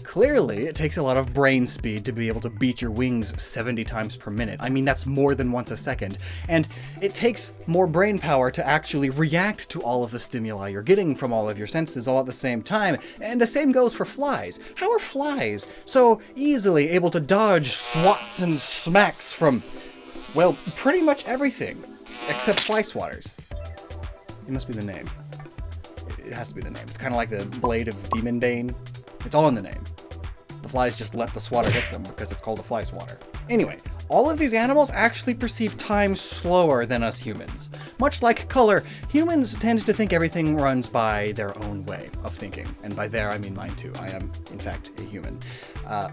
clearly it takes a lot of brain speed to be able to beat your wings 70 times per minute. I mean, that's more than once a second. And it takes more brain power to actually react to all of the stimuli you're getting from all of your senses all at the same time. And the same goes for flies. How are flies so easily able to dodge swats and smacks from, well, pretty much everything, except fly swatters? It must be the name. It has to be the name. It's kind of like the blade of Demon Bane. It's all in the name. The flies just let the swatter hit them because it's called a fly swatter. Anyway, all of these animals actually perceive time slower than us humans. Much like color, humans tend to think everything runs by their own way of thinking. And by there, I mean mine too. I am, in fact, a human.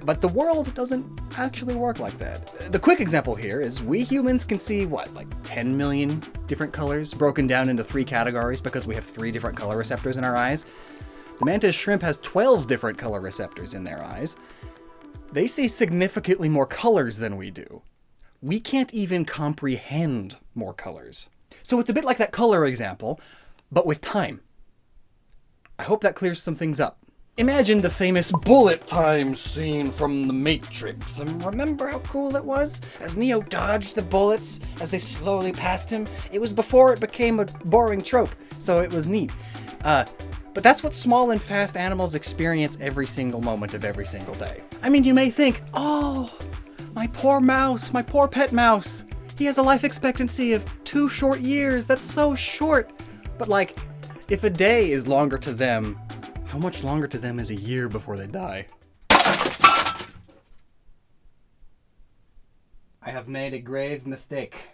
But the world doesn't actually work like that. The quick example here is we humans can see, what, like 10 million different colors broken down into 3 categories because we have 3 different color receptors in our eyes. The mantis shrimp has 12 different color receptors in their eyes. They see significantly more colors than we do. We can't even comprehend more colors. So it's a bit like that color example, but with time. I hope that clears some things up. Imagine the famous bullet time scene from The Matrix, and remember how cool it was? As Neo dodged the bullets as they slowly passed him. It was before it became a boring trope, so it was neat. But that's what small and fast animals experience every single moment of every single day. I mean, you may think, oh, my poor mouse, my poor pet mouse. He has a life expectancy of 2 short years. That's so short. But like, if a day is longer to them, how much longer to them is a year before they die? I have made a grave mistake.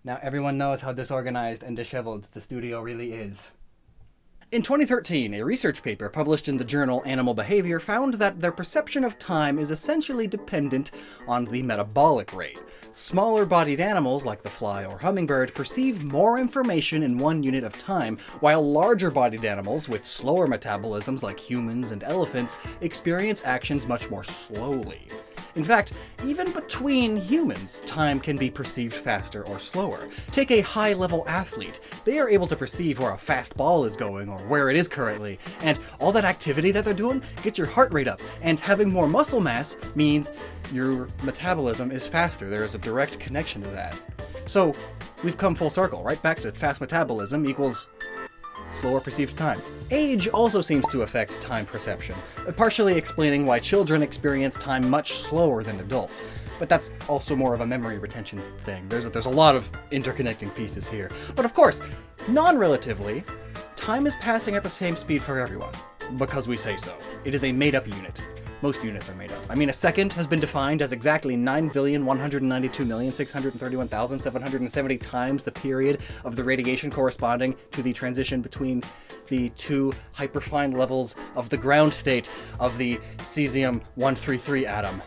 Now everyone knows how disorganized and disheveled the studio really is. In 2013, a research paper published in the journal Animal Behavior found that their perception of time is essentially dependent on the metabolic rate. Smaller-bodied animals, like the fly or hummingbird, perceive more information in 1 unit of time, while larger-bodied animals with slower metabolisms, like humans and elephants, experience actions much more slowly. In fact, even between humans, time can be perceived faster or slower. Take a high-level athlete. They are able to perceive where a fast ball is going or where it is currently, and all that activity that they're doing gets your heart rate up, and having more muscle mass means your metabolism is faster. There is a direct connection to that. So, we've come full circle, right back to fast metabolism equals slower perceived time. Age also seems to affect time perception, partially explaining why children experience time much slower than adults. But that's also more of a memory retention thing. There's a lot of interconnecting pieces here. But of course, non-relatively, time is passing at the same speed for everyone, because we say so. It is a made-up unit. Most units are made up. I mean, a second has been defined as exactly 9,192,631,770 times the period of the radiation corresponding to the transition between the 2 hyperfine levels of the ground state of the cesium-133 atom.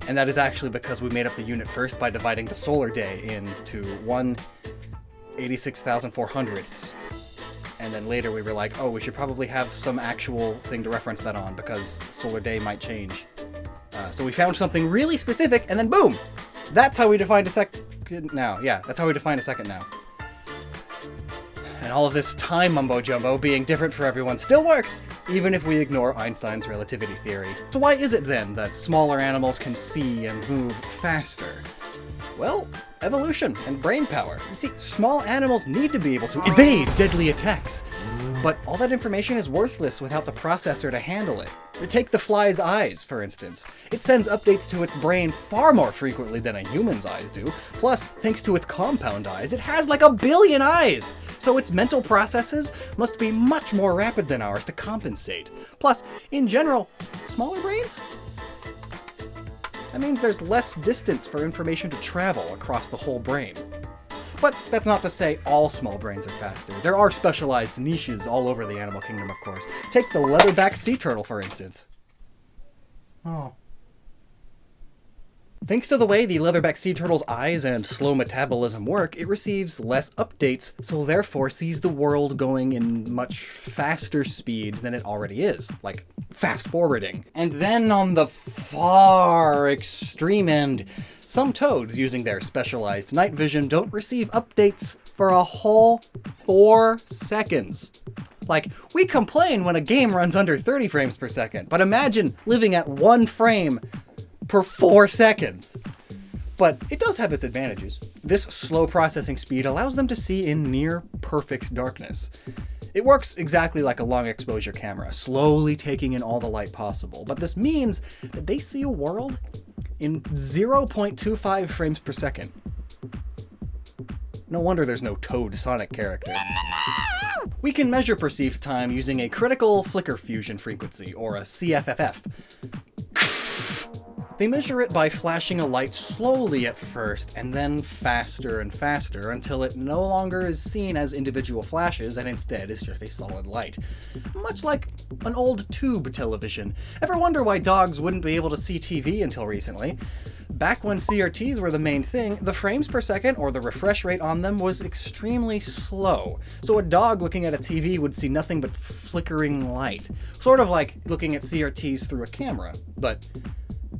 And that is actually because we made up the unit first by dividing the solar day into 1/86,400ths. And then later we were like, oh, we should probably have some actual thing to reference that on because the solar day might change. So we found something really specific, and then boom! That's how we defined a second now. Yeah, that's how we define a second now. And all of this time mumbo-jumbo being different for everyone still works, even if we ignore Einstein's relativity theory. So why is it then that smaller animals can see and move faster? Well, evolution and brain power. You see, small animals need to be able to evade deadly attacks. But all that information is worthless without the processor to handle it. Take the fly's eyes, for instance. It sends updates to its brain far more frequently than a human's eyes do. Plus, thanks to its compound eyes, it has like 1 billion eyes! So its mental processes must be much more rapid than ours to compensate. Plus, in general, smaller brains? That means there's less distance for information to travel across the whole brain. But that's not to say all small brains are faster. There are specialized niches all over the animal kingdom, of course. Take the leatherback sea turtle, for instance. Oh. Thanks to the way the leatherback sea turtle's eyes and slow metabolism work, it receives less updates, so therefore sees the world going in much faster speeds than it already is, like fast forwarding. And then on the far extreme end, some toads using their specialized night vision don't receive updates for a whole 4 seconds. Like, we complain when a game runs under 30 frames per second, but imagine living at 1 frame per 4 seconds. But it does have its advantages. This slow processing speed allows them to see in near perfect darkness. It works exactly like a long exposure camera, slowly taking in all the light possible, but this means that they see a world in 0.25 frames per second. No wonder there's no Toad Sonic character. We can measure perceived time using a critical flicker fusion frequency, or a CFFF. They measure it by flashing a light slowly at first, and then faster and faster, until it no longer is seen as individual flashes, and instead is just a solid light. Much like an old tube television. Ever wonder why dogs wouldn't be able to see TV until recently? Back when CRTs were the main thing, the frames per second, or the refresh rate on them, was extremely slow. So a dog looking at a TV would see nothing but flickering light. Sort of like looking at CRTs through a camera, but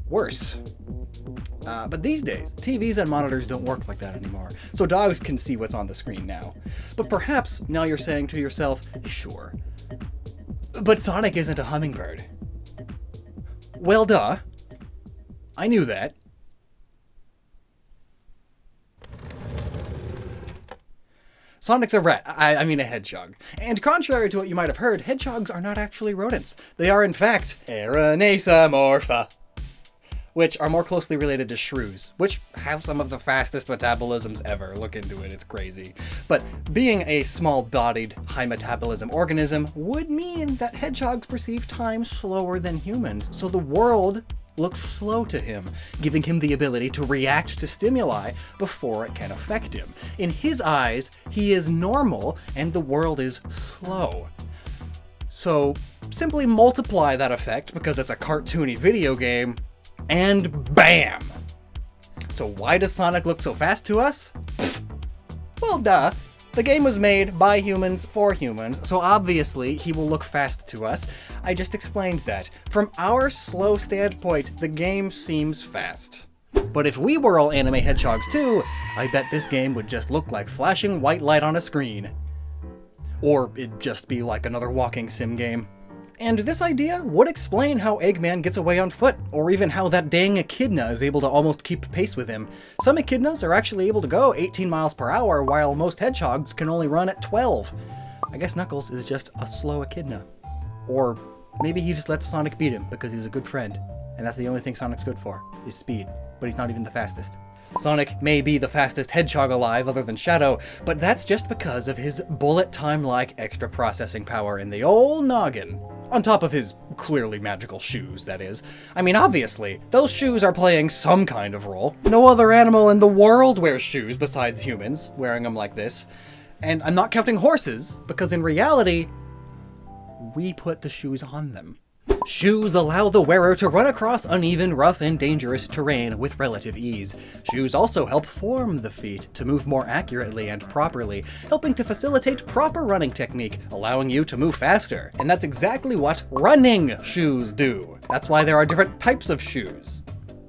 worse. But these days, TVs and monitors don't work like that anymore, so dogs can see what's on the screen now. But perhaps now you're saying to yourself, sure, but Sonic isn't a hummingbird. Well, duh. I knew that. Sonic's a rat, I mean a hedgehog. And contrary to what you might have heard, hedgehogs are not actually rodents. They are in fact Aranacemorpha, which are more closely related to shrews, which have some of the fastest metabolisms ever. Look into it, it's crazy. But being a small-bodied, high-metabolism organism would mean that hedgehogs perceive time slower than humans, so the world looks slow to him, giving him the ability to react to stimuli before it can affect him. In his eyes, he is normal, and the world is slow. So simply multiply that effect, because it's a cartoony video game, and bam! So why does Sonic look so fast to us? Well, duh. The game was made by humans for humans, so obviously he will look fast to us. I just explained that. From our slow standpoint, the game seems fast. But if we were all anime hedgehogs too, I bet this game would just look like flashing white light on a screen. Or it'd just be like another walking sim game. And this idea would explain how Eggman gets away on foot, or even how that dang echidna is able to almost keep pace with him. Some echidnas are actually able to go 18 miles per hour, while most hedgehogs can only run at 12. I guess Knuckles is just a slow echidna. Or maybe he just lets Sonic beat him because he's a good friend, and that's the only thing Sonic's good for, is speed, but he's not even the fastest. Sonic may be the fastest hedgehog alive other than Shadow, but that's just because of his bullet time-like extra processing power in the old noggin. On top of his clearly magical shoes, that is. I mean, obviously, those shoes are playing some kind of role. No other animal in the world wears shoes besides humans, wearing them like this. And I'm not counting horses, because in reality, we put the shoes on them. Shoes allow the wearer to run across uneven, rough, and dangerous terrain with relative ease. Shoes also help form the feet to move more accurately and properly, helping to facilitate proper running technique, allowing you to move faster. And that's exactly what running shoes do. That's why there are different types of shoes,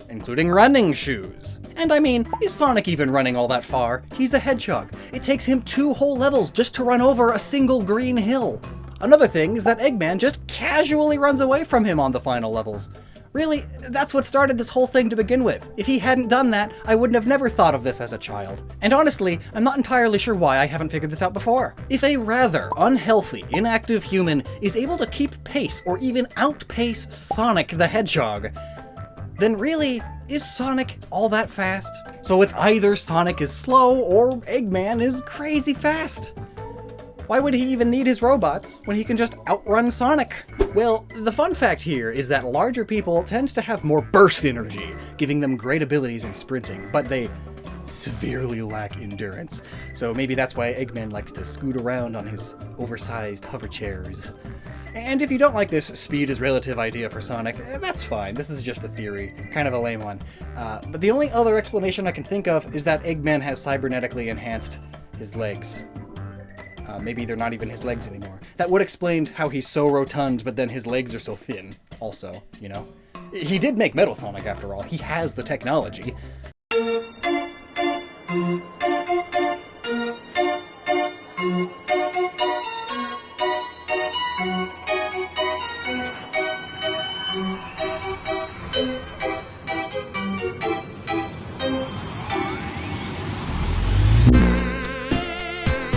including running shoes. And I mean, is Sonic even running all that far? He's a hedgehog. It takes him 2 whole levels just to run over a single green hill. Another thing is that Eggman just casually runs away from him on the final levels. Really, that's what started this whole thing to begin with. If he hadn't done that, I wouldn't have never thought of this as a child. And honestly, I'm not entirely sure why I haven't figured this out before. If a rather unhealthy, inactive human is able to keep pace or even outpace Sonic the Hedgehog, then really, is Sonic all that fast? So it's either Sonic is slow or Eggman is crazy fast. Why would he even need his robots when he can just outrun Sonic? Well, the fun fact here is that larger people tend to have more burst energy, giving them great abilities in sprinting, but they severely lack endurance. So maybe that's why Eggman likes to scoot around on his oversized hover chairs. And if you don't like this speed is relative idea for Sonic, that's fine. This is just a theory. Kind of a lame one. But the only other explanation I can think of is that Eggman has cybernetically enhanced his legs. Maybe they're not even his legs anymore. That would explain how he's so rotund, but then his legs are so thin, also, you know? He did make Metal Sonic, after all. He has the technology.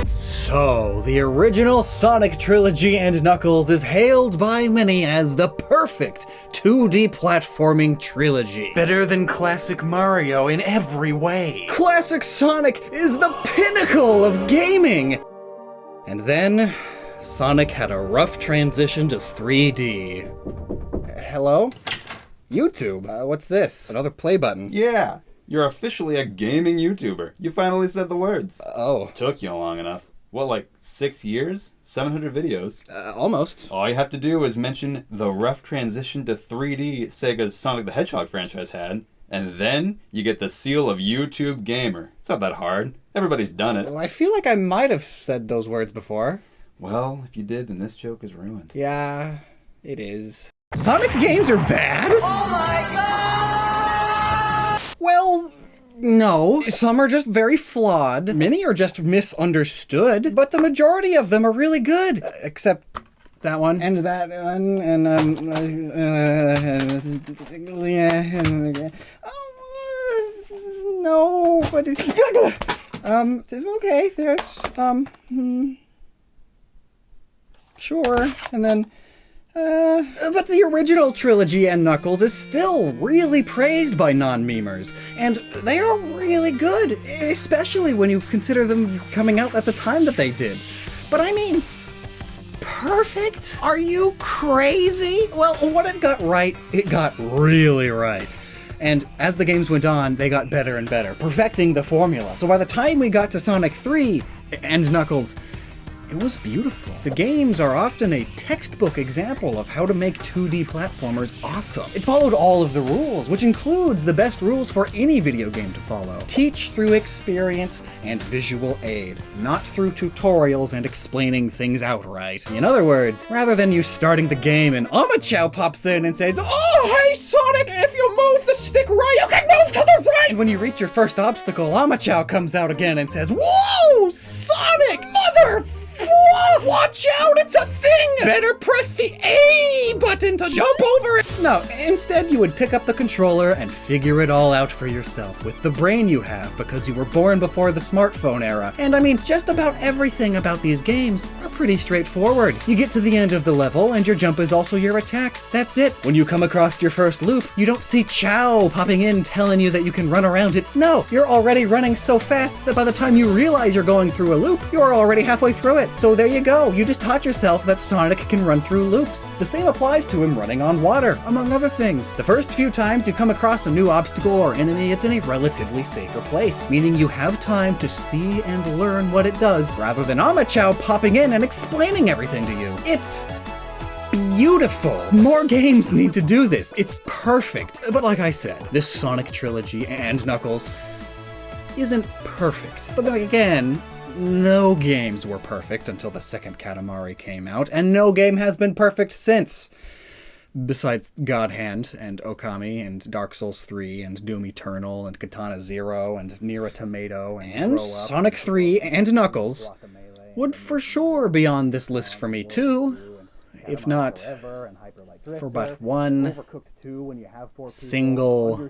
So, the original Sonic trilogy and Knuckles is hailed by many as the perfect 2D platforming trilogy. Better than classic Mario in every way. Classic Sonic is the pinnacle of gaming! And then, Sonic had a rough transition to 3D. Hello? YouTube, what's this? Another play button. Yeah, you're officially a gaming YouTuber. You finally said the words. Oh. Took you long enough. What, like 6 years? 700 videos? Almost. All you have to do is mention the rough transition to 3D Sega's Sonic the Hedgehog franchise had, and then you get the seal of YouTube Gamer. It's not that hard. Everybody's done it. Well, I feel like I might have said those words before. Well, if you did, then this joke is ruined. Yeah, it is. Sonic games are bad? Oh my god! Well, no. Some are just very flawed. Many are just misunderstood. But the majority of them are really good. Except that one. And that one. And, no, but okay, there's, sure. And then, but the original trilogy and Knuckles is still really praised by non-memers, and they are really good, especially when you consider them coming out at the time that they did. But I mean, perfect? Are you crazy? Well, what it got right, it got really right. And as the games went on, they got better and better, perfecting the formula. So by the time we got to Sonic 3 and Knuckles, it was beautiful. The games are often a textbook example of how to make 2D platformers awesome. It followed all of the rules, which includes the best rules for any video game to follow. Teach through experience and visual aid, not through tutorials and explaining things outright. In other words, rather than you starting the game and Amachow pops in and says, "Oh, hey Sonic, if you move the stick right, you can move to the right!" And when you reach your first obstacle, Amachow comes out again and says, "Whoa, Sonic, mother watch out, it's a thing! Better press the A button to jump over it!" No, instead you would pick up the controller and figure it all out for yourself with the brain you have because you were born before the smartphone era. And I mean, just about everything about these games are pretty straightforward. You get to the end of the level and your jump is also your attack. That's it. When you come across your first loop, you don't see Chow popping in telling you that you can run around it. No, you're already running so fast that by the time you realize you're going through a loop, you're already halfway through it. So there you go. You just taught yourself that Sonic can run through loops. The same applies to him running on water, among other things. The first few times you come across a new obstacle or enemy, it's in a relatively safer place, meaning you have time to see and learn what it does, rather than Amachow popping in and explaining everything to you. It's beautiful. More games need to do this. It's perfect. But like I said, this Sonic trilogy and Knuckles isn't perfect. But then again, no games were perfect until the second Katamari came out, and no game has been perfect since. Besides God Hand and Okami and Dark Souls 3 and Doom Eternal and Katana Zero and Nier Tomato and Sonic 3 and Knuckles would for sure be on this list for me too, if not for but one single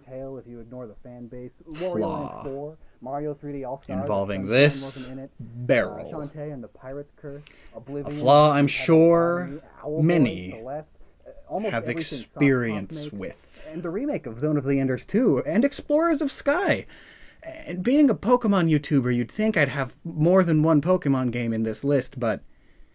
flaw involving this barrel. A flaw I'm sure many have experience with. And the remake of Zone of the Enders 2 and Explorers of Sky. And being a Pokemon YouTuber, you'd think I'd have more than one Pokemon game in this list, but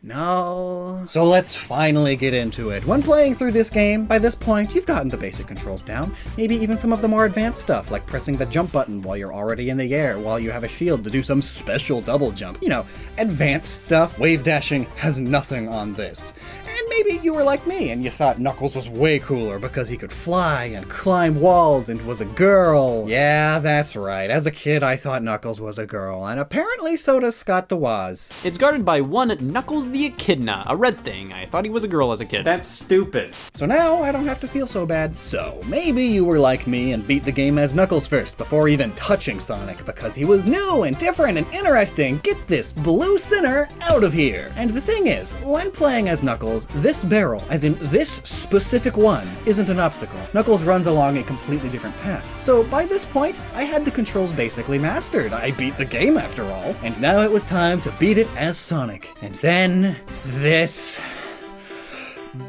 No. So let's finally get into it. When playing through this game, by this point, you've gotten the basic controls down. Maybe even some of the more advanced stuff, like pressing the jump button while you're already in the air, while you have a shield to do some special double jump. You know, advanced stuff. Wave dashing has nothing on this. And maybe you were like me and you thought Knuckles was way cooler because he could fly and climb walls and was a girl. Yeah, that's right. As a kid, I thought Knuckles was a girl, and apparently so does Scott the Woz. It's guarded by one Knuckles the Echidna, a red thing. I thought he was a girl as a kid. That's stupid. So now I don't have to feel so bad. So maybe you were like me and beat the game as Knuckles first before even touching Sonic because he was new and different and interesting. Get this blue sinner out of here. And the thing is, when playing as Knuckles, this barrel, as in this specific one, isn't an obstacle. Knuckles runs along a completely different path. So by this point, I had the controls basically mastered. I beat the game after all. And now it was time to beat it as Sonic. And then this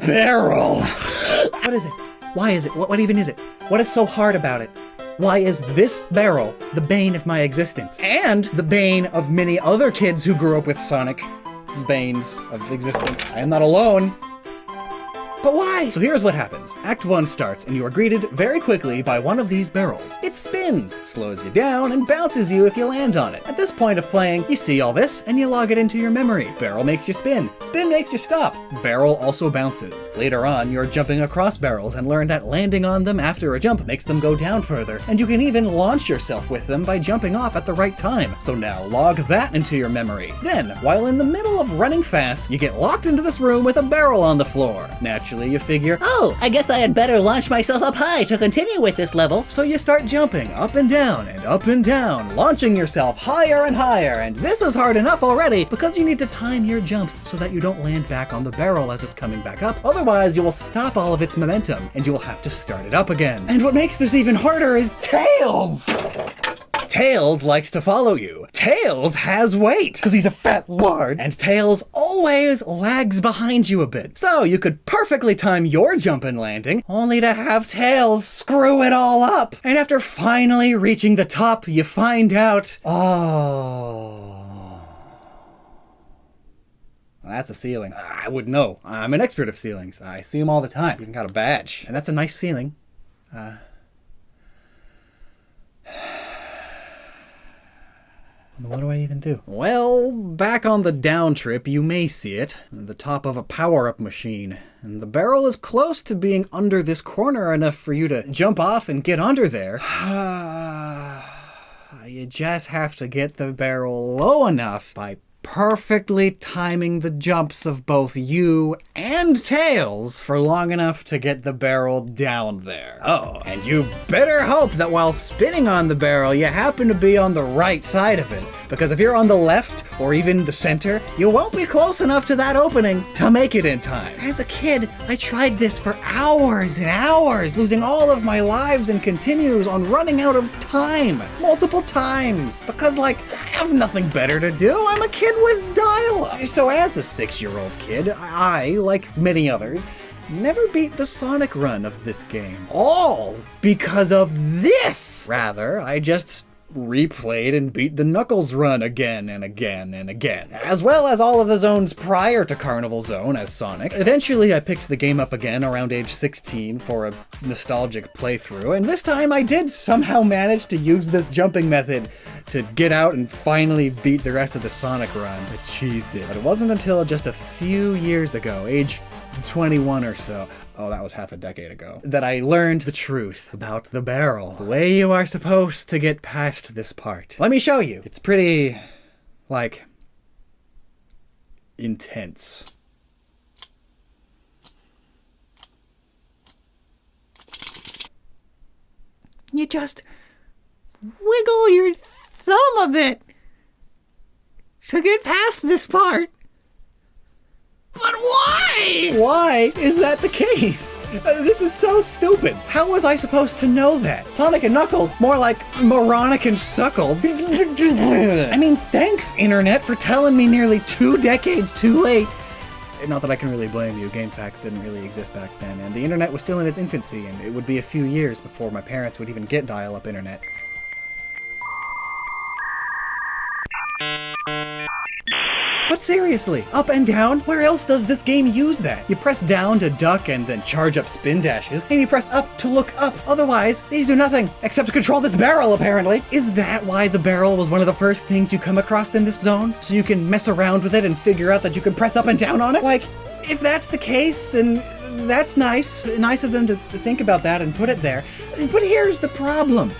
barrel. What is it? Why is it? What even is it? What is so hard about it? Why is this barrel the bane of my existence? And the bane of many other kids who grew up with Sonic's banes of existence. I am not alone. But why? So here's what happens. Act 1 starts, and you are greeted very quickly by one of these barrels. It spins, slows you down, and bounces you if you land on it. At this point of playing, you see all this, and you log it into your memory. Barrel makes you spin. Spin makes you stop. Barrel also bounces. Later on, you're jumping across barrels and learn that landing on them after a jump makes them go down further, and you can even launch yourself with them by jumping off at the right time. So now log that into your memory. Then, while in the middle of running fast, you get locked into this room with a barrel on the floor. Naturally, you figure, oh, I guess I had better launch myself up high to continue with this level. So you start jumping up and down, launching yourself higher and higher, and this is hard enough already because you need to time your jumps so that you don't land back on the barrel as it's coming back up. Otherwise, you will stop all of its momentum, and you will have to start it up again. And what makes this even harder is Tails! Tails likes to follow you. Tails has weight, because he's a fat lard, and Tails always lags behind you a bit. So you could perfectly time your jump and landing, only to have Tails screw it all up. And after finally reaching the top, you find out, oh, that's a ceiling. I would know. I'm an expert of ceilings. I see them all the time. I even got a badge. And that's a nice ceiling. What do I even do? Well, back on the down trip, you may see it. The top of a power-up machine. And the barrel is close to being under this corner enough for you to jump off and get under there. You just have to get the barrel low enough by perfectly timing the jumps of both you and Tails for long enough to get the barrel down there. Oh, and you better hope that while spinning on the barrel, you happen to be on the right side of it. Because if you're on the left, or even the center, you won't be close enough to that opening to make it in time. As a kid, I tried this for hours and hours, losing all of my lives and continues on running out of time, multiple times. Because, I have nothing better to do. I'm a kid with dial-up. So as a 6-year-old kid, I, like many others, never beat the Sonic run of this game. All because of this! Rather, I just replayed and beat the Knuckles run again and again and again, as well as all of the zones prior to Carnival Zone as Sonic. Eventually I picked the game up again around age 16 for a nostalgic playthrough, and this time I did somehow manage to use this jumping method to get out and finally beat the rest of the Sonic run. I cheesed it. But it wasn't until just a few years ago, age 21 or so, oh, that was half a decade ago, that I learned the truth about the barrel. The way you are supposed to get past this part. Let me show you. It's pretty, intense. You just wiggle your thumb a bit to get past this part. But why? Why is that the case? This is so stupid. How was I supposed to know that? Sonic and Knuckles, more like moronic and suckles. I mean, thanks, Internet, for telling me nearly 2 decades too late. Not that I can really blame you, GameFAQs didn't really exist back then, and the internet was still in its infancy, and it would be a few years before my parents would even get dial-up internet. But seriously, up and down? Where else does this game use that? You press down to duck and then charge up spin dashes, and you press up to look up. Otherwise, these do nothing except to control this barrel, apparently. Is that why the barrel was one of the first things you come across in this zone? So you can mess around with it and figure out that you can press up and down on it? Like, if that's the case, then that's nice. Nice of them to think about that and put it there. But here's the problem.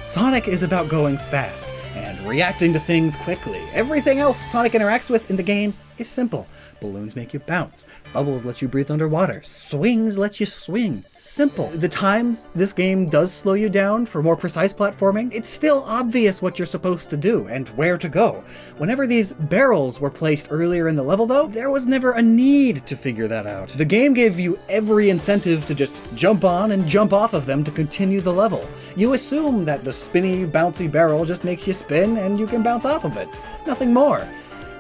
Sonic is about going fast and reacting to things quickly. Everything else Sonic interacts with in the game is simple. Balloons make you bounce. Bubbles let you breathe underwater. Swings let you swing. Simple. The times this game does slow you down for more precise platforming, it's still obvious what you're supposed to do and where to go. Whenever these barrels were placed earlier in the level though, there was never a need to figure that out. The game gave you every incentive to just jump on and jump off of them to continue the level. You assume that the spinny, bouncy barrel just makes you spin and you can bounce off of it. Nothing more.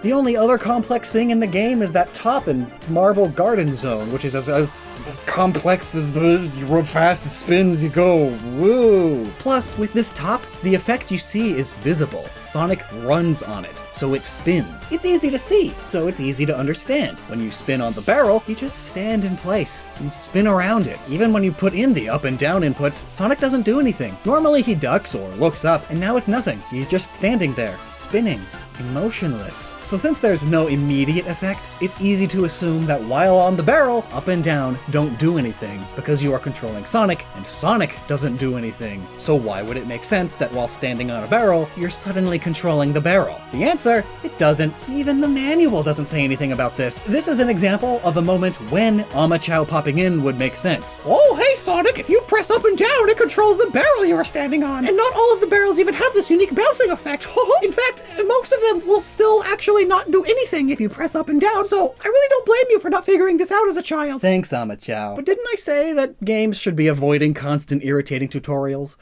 The only other complex thing in the game is that top and Marble Garden Zone, which is as complex as you run fast, it spins, you go, woo! Plus, with this top, the effect you see is visible. Sonic runs on it, so it spins. It's easy to see, so it's easy to understand. When you spin on the barrel, you just stand in place and spin around it. Even when you put in the up and down inputs, Sonic doesn't do anything. Normally he ducks or looks up, and now it's nothing. He's just standing there, spinning. Emotionless. So since there's no immediate effect, it's easy to assume that while on the barrel, up and down don't do anything, because you are controlling Sonic, and Sonic doesn't do anything. So why would it make sense that while standing on a barrel, you're suddenly controlling the barrel? The answer, it doesn't. Even the manual doesn't say anything about this. This is an example of a moment when Amachow popping in would make sense. Oh, hey Sonic, if you press up and down, it controls the barrel you are standing on. And not all of the barrels even have this unique bouncing effect. In fact, most of them will still actually not do anything if you press up and down, so I really don't blame you for not figuring this out as a child. Thanks, Amachow. But didn't I say that games should be avoiding constant irritating tutorials?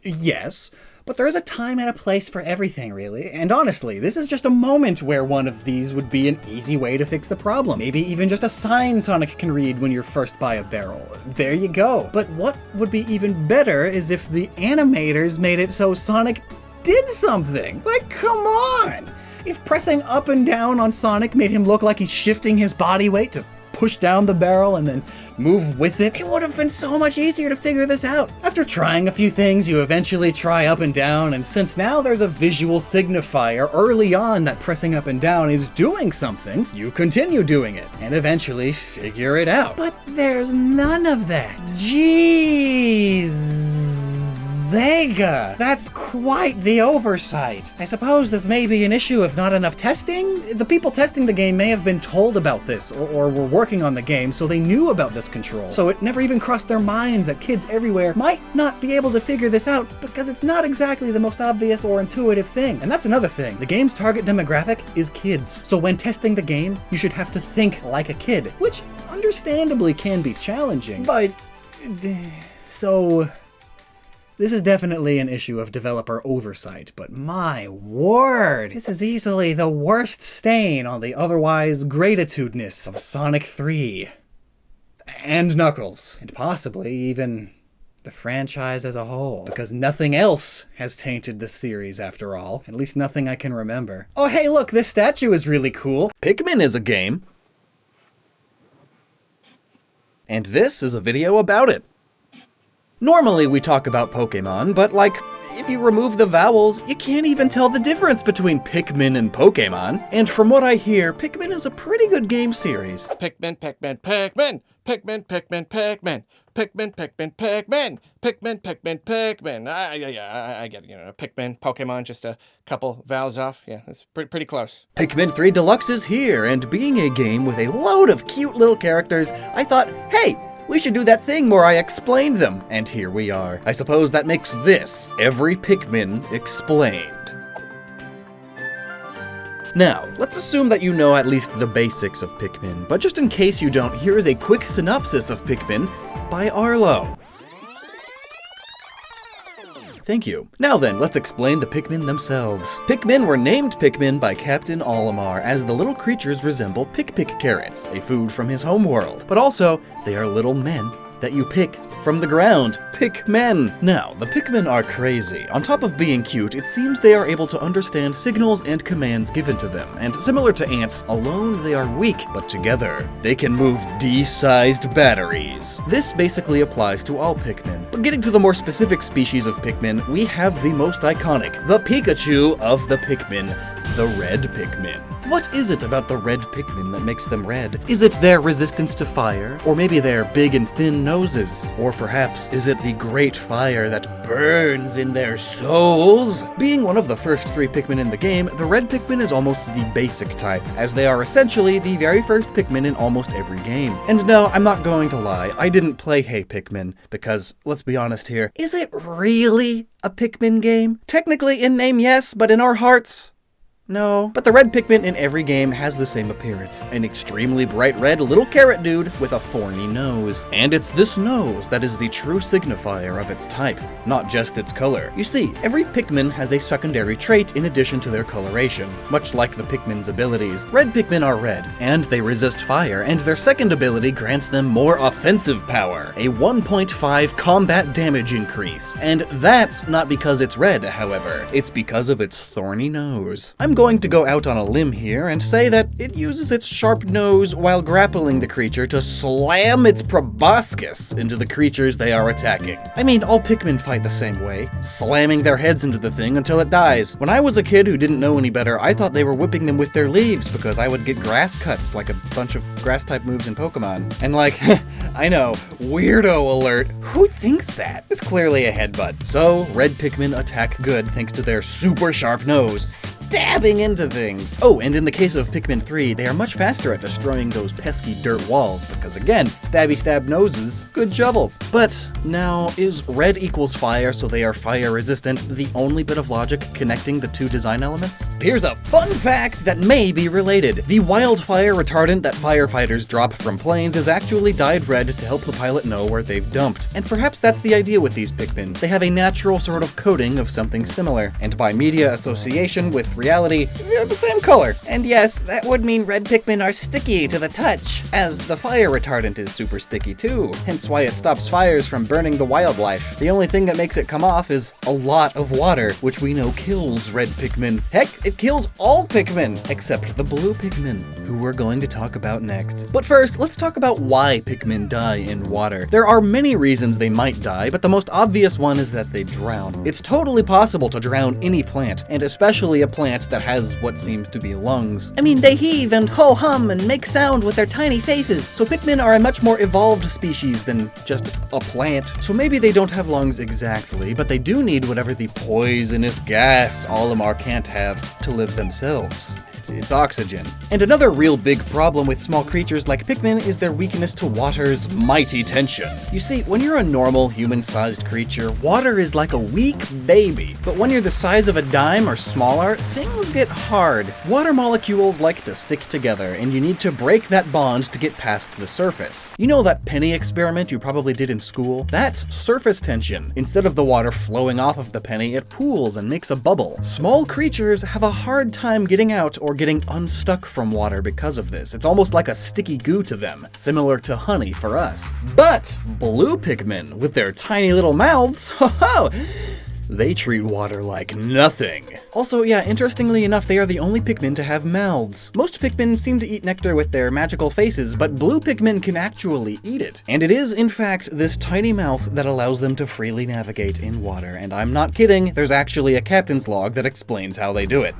Yes, but there is a time and a place for everything, really. And honestly, this is just a moment where one of these would be an easy way to fix the problem. Maybe even just a sign Sonic can read when you're first by a barrel. There you go. But what would be even better is if the animators made it so Sonic did something. Like, come on! If pressing up and down on Sonic made him look like he's shifting his body weight to push down the barrel and then move with it, it would have been so much easier to figure this out. After trying a few things, you eventually try up and down, and since now there's a visual signifier early on that pressing up and down is doing something, you continue doing it, and eventually figure it out. But there's none of that. Jeez. Zega! That's quite the oversight. I suppose this may be an issue of not enough testing? The people testing the game may have been told about this, or were working on the game, so they knew about this control. So it never even crossed their minds that kids everywhere might not be able to figure this out, because it's not exactly the most obvious or intuitive thing. And that's another thing. The game's target demographic is kids. So when testing the game, you should have to think like a kid, which understandably can be challenging. But... so... this is definitely an issue of developer oversight, but my word, this is easily the worst stain on the otherwise gratitudinous of Sonic 3. And Knuckles. And possibly even the franchise as a whole. Because nothing else has tainted the series after all. At least nothing I can remember. Oh hey look, this statue is really cool. Pikmin is a game. And this is a video about it. Normally we talk about Pokemon, but like, if you remove the vowels, you can't even tell the difference between Pikmin and Pokemon. And from what I hear, Pikmin is a pretty good game series. Pikmin, Pikmin, Pikmin, Pikmin, Pikmin, Pikmin, Pikmin, Pikmin, Pikmin, Pikmin, Pikmin, Pikmin. I get it, you know, Pikmin, Pokemon, just a couple vowels off. Yeah, it's pretty close. Pikmin 3 Deluxe is here, and being a game with a load of cute little characters, I thought, hey, we should do that thing where I explained them, and here we are. I suppose that makes this every Pikmin explained. Now, let's assume that you know at least the basics of Pikmin, but just in case you don't, here is a quick synopsis of Pikmin by Arlo. Thank you. Now then, let's explain the Pikmin themselves. Pikmin were named Pikmin by Captain Olimar, as the little creatures resemble Pick carrots, a food from his homeworld. But also, they are little men that you pick from the ground. Pikmin. Now, the Pikmin are crazy. On top of being cute, it seems they are able to understand signals and commands given to them, and similar to ants, alone they are weak, but together, they can move D-sized batteries. This basically applies to all Pikmin, but getting to the more specific species of Pikmin, we have the most iconic, the Pikachu of the Pikmin, the red Pikmin. What is it about the red Pikmin that makes them red? Is it their resistance to fire? Or maybe their big and thin noses? Or perhaps is it the great fire that burns in their souls? Being one of the first 3 Pikmin in the game, the red Pikmin is almost the basic type, as they are essentially the very first Pikmin in almost every game. And no, I'm not going to lie, I didn't play Hey Pikmin, because, let's be honest here, is it really a Pikmin game? Technically in name, yes, but in our hearts, no. But the red Pikmin in every game has the same appearance. An extremely bright red little carrot dude with a thorny nose. And it's this nose that is the true signifier of its type, not just its color. You see, every Pikmin has a secondary trait in addition to their coloration, much like the Pikmin's abilities. Red Pikmin are red, and they resist fire, and their second ability grants them more offensive power, a 1.5 combat damage increase. And that's not because it's red, however. It's because of its thorny nose. I'm going to go out on a limb here and say that it uses its sharp nose while grappling the creature to slam its proboscis into the creatures they are attacking. I mean, all Pikmin fight the same way, slamming their heads into the thing until it dies. When I was a kid who didn't know any better, I thought they were whipping them with their leaves because I would get grass cuts like a bunch of grass-type moves in Pokemon. And like, I know, weirdo alert. Who thinks that? It's clearly a headbutt. So, red Pikmin attack good thanks to their super sharp nose, stabbing into things. Oh, and in the case of Pikmin 3, they are much faster at destroying those pesky dirt walls because again, stabby stab noses, good shovels. But now, is red equals fire so they are fire resistant the only bit of logic connecting the 2 design elements? Here's a fun fact that may be related. The wildfire retardant that firefighters drop from planes is actually dyed red to help the pilot know where they've dumped. And perhaps that's the idea with these Pikmin. They have a natural sort of coating of something similar, and by media association with reality, they're the same color. And yes, that would mean red Pikmin are sticky to the touch, as the fire retardant is super sticky too, hence why it stops fires from burning the wildlife. The only thing that makes it come off is a lot of water, which we know kills red Pikmin. Heck, it kills all Pikmin, except the blue Pikmin, who we're going to talk about next. But first, let's talk about why Pikmin die in water. There are many reasons they might die, but the most obvious one is that they drown. It's totally possible to drown any plant, and especially a plant that has what seems to be lungs. I mean, they heave and ho-hum and make sound with their tiny faces, so Pikmin are a much more evolved species than just a plant. So maybe they don't have lungs exactly, but they do need whatever the poisonous gas Olimar can't have to live themselves. It's oxygen. And another real big problem with small creatures like Pikmin is their weakness to water's mighty tension. You see, when you're a normal human-sized creature, water is like a weak baby. But when you're the size of a dime or smaller, things get hard. Water molecules like to stick together, and you need to break that bond to get past the surface. You know that penny experiment you probably did in school? That's surface tension. Instead of the water flowing off of the penny, it pools and makes a bubble. Small creatures have a hard time getting out or getting unstuck from water because of this. It's almost like a sticky goo to them, similar to honey for us. But blue Pikmin, with their tiny little mouths, ho-ho! They treat water like nothing. Also, yeah, interestingly enough, they are the only Pikmin to have mouths. Most Pikmin seem to eat nectar with their magical faces, but blue Pikmin can actually eat it. And it is, in fact, this tiny mouth that allows them to freely navigate in water. And I'm not kidding, there's actually a captain's log that explains how they do it.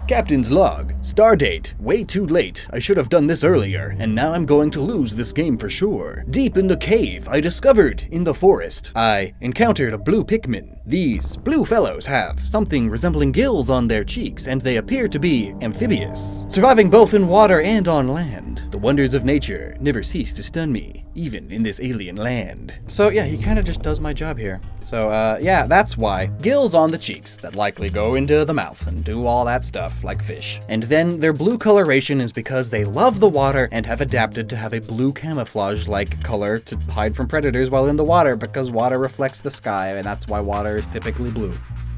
Captain's log. Stardate. Way too late. I should have done this earlier, and now I'm going to lose this game for sure. Deep in the cave, I discovered, in the forest, I encountered a blue Pikmin. These blue fellows have something resembling gills on their cheeks, and they appear to be amphibious. Surviving both in water and on land, the wonders of nature never cease to stun me, even in this alien land. So yeah, he kind of just does my job here. So yeah, that's why. Gills on the cheeks that likely go into the mouth and do all that stuff like fish. And then their blue coloration is because they love the water and have adapted to have a blue camouflage-like color to hide from predators while in the water, because water reflects the sky, and that's why water is typically blue.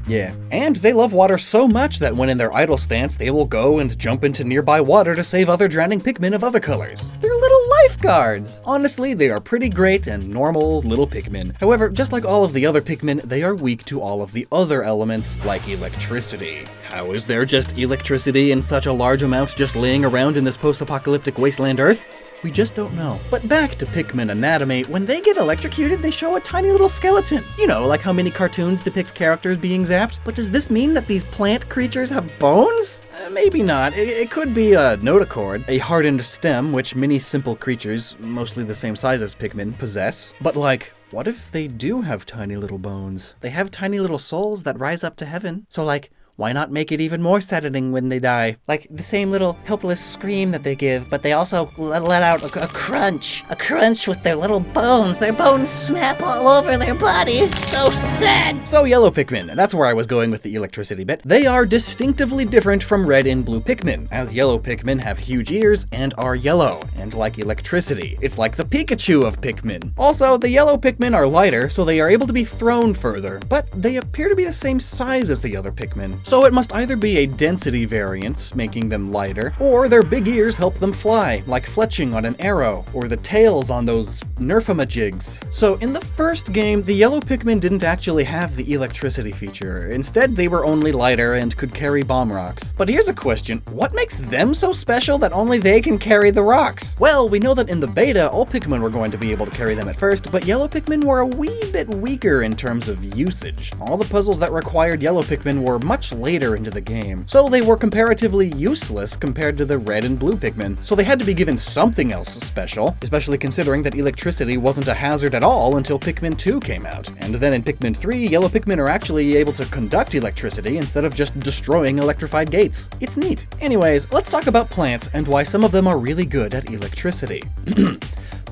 Yeah. And they love water so much that when in their idle stance, they will go and jump into nearby water to save other drowning Pikmin of other colors. They're little life gift cards. Honestly, they are pretty great and normal little Pikmin. However, just like all of the other Pikmin, they are weak to all of the other elements, like electricity. How is there just electricity in such a large amount just laying around in this post-apocalyptic wasteland Earth? We just don't know. But back to Pikmin anatomy, when they get electrocuted, they show a tiny little skeleton. You know, like how many cartoons depict characters being zapped? But does this mean that these plant creatures have bones? Maybe not. It could be a notochord, a hardened stem, which many simple creatures, mostly the same size as Pikmin, possess. But like, what if they do have tiny little bones? They have tiny little souls that rise up to heaven. So like, why not make it even more saddening when they die? Like the same little helpless scream that they give, but they also let out a crunch. A crunch with their little bones. Their bones snap all over their body. It's so sad. So yellow Pikmin, that's where I was going with the electricity bit. They are distinctively different from red and blue Pikmin, as yellow Pikmin have huge ears and are yellow, and like electricity. It's like the Pikachu of Pikmin. Also, the yellow Pikmin are lighter, so they are able to be thrown further, but they appear to be the same size as the other Pikmin. So it must either be a density variant, making them lighter, or their big ears help them fly, like fletching on an arrow, or the tails on those Nerfamajigs. So in the first game, the yellow Pikmin didn't actually have the electricity feature. Instead, they were only lighter and could carry bomb rocks. But here's a question, what makes them so special that only they can carry the rocks? Well, we know that in the beta, all Pikmin were going to be able to carry them at first, but yellow Pikmin were a wee bit weaker in terms of usage. All the puzzles that required yellow Pikmin were much later into the game, so they were comparatively useless compared to the red and blue Pikmin, so they had to be given something else special, especially considering that electricity wasn't a hazard at all until Pikmin 2 came out. And then in Pikmin 3, yellow Pikmin are actually able to conduct electricity instead of just destroying electrified gates. It's neat. Anyways, let's talk about plants and why some of them are really good at electricity.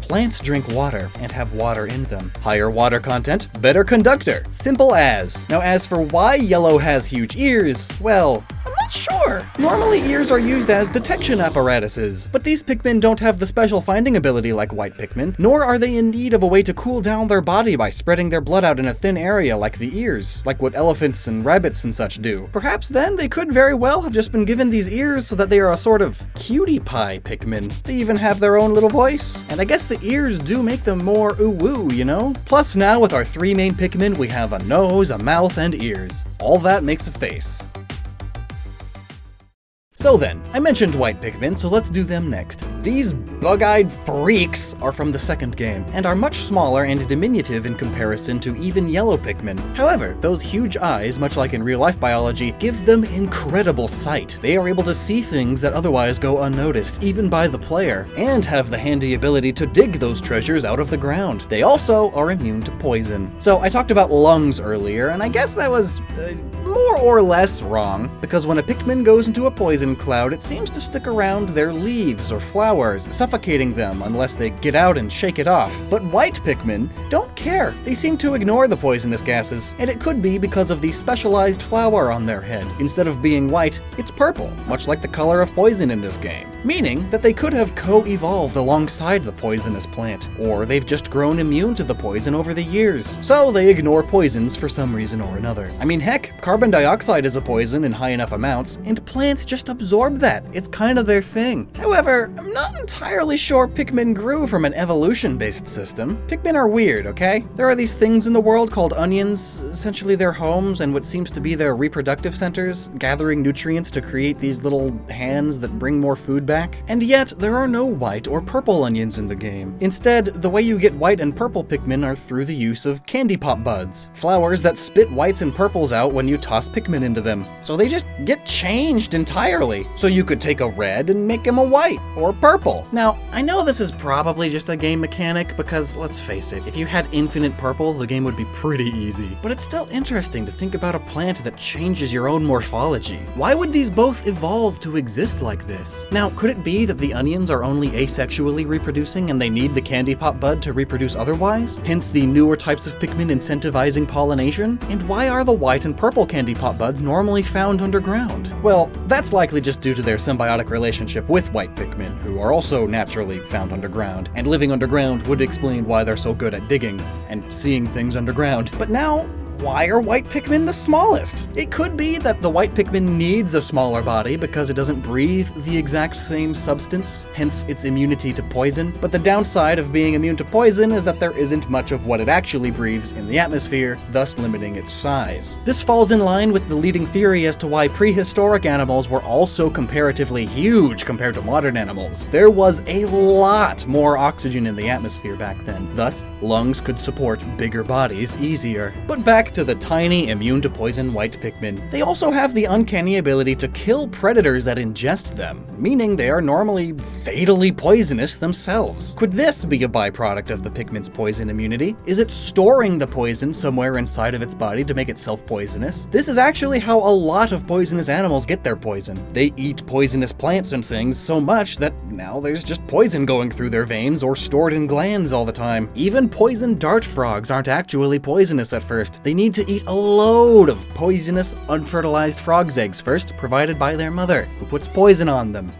Plants drink water and have water in them. Higher water content, better conductor. Simple as. Now as for why yellow has huge ears, well, I'm not sure. Normally ears are used as detection apparatuses, but these Pikmin don't have the special finding ability like white Pikmin, nor are they in need of a way to cool down their body by spreading their blood out in a thin area like the ears, like what elephants and rabbits and such do. Perhaps then they could very well have just been given these ears so that they are a sort of cutie pie Pikmin. They even have their own little voice, and I guess the ears do make them more ooh-woo, you know? Plus now with our three main Pikmin, we have a nose, a mouth, and ears. All that makes a face. So then, I mentioned white Pikmin, so let's do them next. These bug-eyed freaks are from the second game, and are much smaller and diminutive in comparison to even yellow Pikmin. However, those huge eyes, much like in real-life biology, give them incredible sight. They are able to see things that otherwise go unnoticed, even by the player, and have the handy ability to dig those treasures out of the ground. They also are immune to poison. So I talked about lungs earlier, and I guess that was more or less wrong, because when a Pikmin goes into a poison cloud, it seems to stick around their leaves or flowers, suffocating them unless they get out and shake it off. But white Pikmin don't care. They seem to ignore the poisonous gases, and it could be because of the specialized flower on their head. Instead of being white, it's purple, much like the color of poison in this game, meaning that they could have co-evolved alongside the poisonous plant, or they've just grown immune to the poison over the years, so they ignore poisons for some reason or another. I mean, heck, carbon dioxide is a poison in high enough amounts, and plants just absorb that. It's kind of their thing. However, I'm not entirely sure Pikmin grew from an evolution-based system. Pikmin are weird, okay? There are these things in the world called onions, essentially their homes and what seems to be their reproductive centers, gathering nutrients to create these little hands that bring more food back. And yet, there are no white or purple onions in the game. Instead, the way you get white and purple Pikmin are through the use of candy pop buds, flowers that spit whites and purples out when you toss Pikmin into them. So they just get changed entirely. So you could take a red and make him a white or purple. Now, I know this is probably just a game mechanic because, let's face it, if you had infinite purple, the game would be pretty easy. But it's still interesting to think about a plant that changes your own morphology. Why would these both evolve to exist like this? Now, could it be that the onions are only asexually reproducing and they need the candy pop bud to reproduce otherwise? Hence the newer types of Pikmin incentivizing pollination? And why are the white and purple candy pop buds normally found underground? Well, that's likely just due to their symbiotic relationship with white Pikmin, who are also naturally found underground, and living underground would explain why they're so good at digging and seeing things underground. But now, why are white Pikmin the smallest? It could be that the white Pikmin needs a smaller body because it doesn't breathe the exact same substance, hence its immunity to poison. But the downside of being immune to poison is that there isn't much of what it actually breathes in the atmosphere, thus limiting its size. This falls in line with the leading theory as to why prehistoric animals were also comparatively huge compared to modern animals. There was a lot more oxygen in the atmosphere back then, thus lungs could support bigger bodies easier. But back to the tiny, immune to poison white Pikmin. They also have the uncanny ability to kill predators that ingest them, meaning they are normally fatally poisonous themselves. Could this be a byproduct of the Pikmin's poison immunity? Is it storing the poison somewhere inside of its body to make it self-poisonous? This is actually how a lot of poisonous animals get their poison. They eat poisonous plants and things so much that now there's just poison going through their veins or stored in glands all the time. Even poison dart frogs aren't actually poisonous at first. They need to eat a load of poisonous, unfertilized frog's eggs first, provided by their mother, who puts poison on them.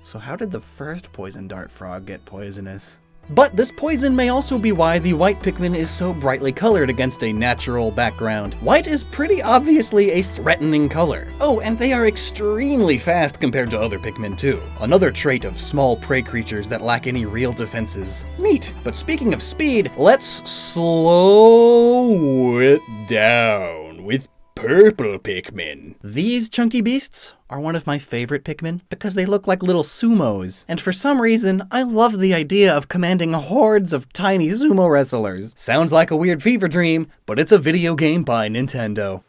So how did the first poison dart frog get poisonous? But this poison may also be why the white Pikmin is so brightly colored against a natural background. White is pretty obviously a threatening color. Oh, and they are extremely fast compared to other Pikmin too. Another trait of small prey creatures that lack any real defenses. Neat. But speaking of speed, let's slow it down with purple Pikmin. These chunky beasts are one of my favorite Pikmin because they look like little sumos, and for some reason, I love the idea of commanding hordes of tiny sumo wrestlers. Sounds like a weird fever dream, but it's a video game by Nintendo.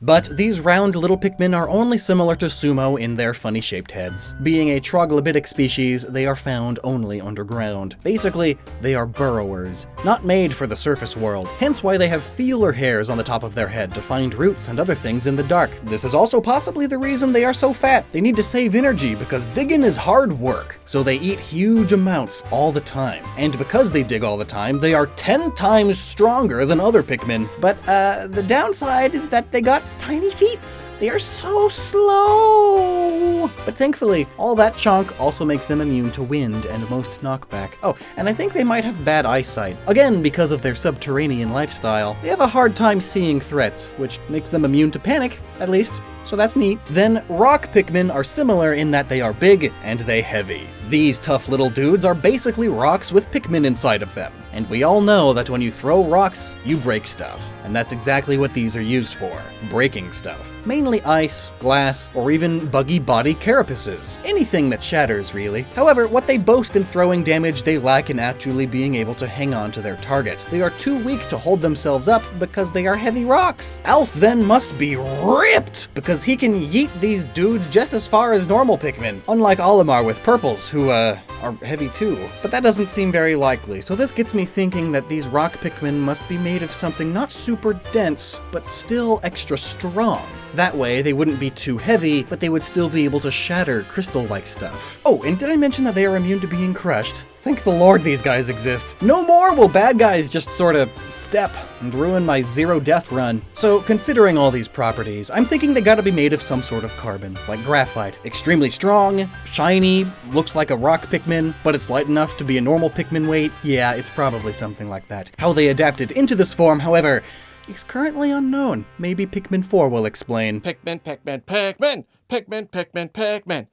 But these round little Pikmin are only similar to sumo in their funny-shaped heads. Being a troglodytic species, they are found only underground. Basically, they are burrowers, not made for the surface world, hence why they have feeler hairs on the top of their head to find roots and other things in the dark. This is also possibly the reason they are so fat. They need to save energy because digging is hard work, so they eat huge amounts all the time. And because they dig all the time, they are 10 times stronger than other Pikmin. But the downside is that they got tiny feet. They are so slow. But thankfully, all that chunk also makes them immune to wind and most knockback. Oh, and I think they might have bad eyesight. Again, because of their subterranean lifestyle. They have a hard time seeing threats, which makes them immune to panic, at least. So that's neat. Then rock Pikmin are similar in that they are big and they heavy. These tough little dudes are basically rocks with Pikmin inside of them. And we all know that when you throw rocks, you break stuff. And that's exactly what these are used for, breaking stuff. Mainly ice, glass, or even buggy body carapaces. Anything that shatters, really. However, what they boast in throwing damage, they lack in actually being able to hang on to their target. They are too weak to hold themselves up because they are heavy rocks. Alf then must be ripped because he can yeet these dudes just as far as normal Pikmin. Unlike Olimar with purples, who are heavy too. But that doesn't seem very likely, so this gets me thinking that these rock Pikmin must be made of something not super dense, but still extra strong. That way, they wouldn't be too heavy, but they would still be able to shatter crystal-like stuff. Oh, and did I mention that they are immune to being crushed? Thank the Lord these guys exist. No more will bad guys just sort of step and ruin my zero death run. So considering all these properties, I'm thinking they gotta be made of some sort of carbon, like graphite. Extremely strong, shiny, looks like a rock Pikmin, but it's light enough to be a normal Pikmin weight. Yeah, it's probably something like that. How they adapted into this form, however, is currently unknown. Maybe Pikmin 4 will explain. Pikmin, Pikmin, Pikmin! Pikmin, Pikmin, Pikmin!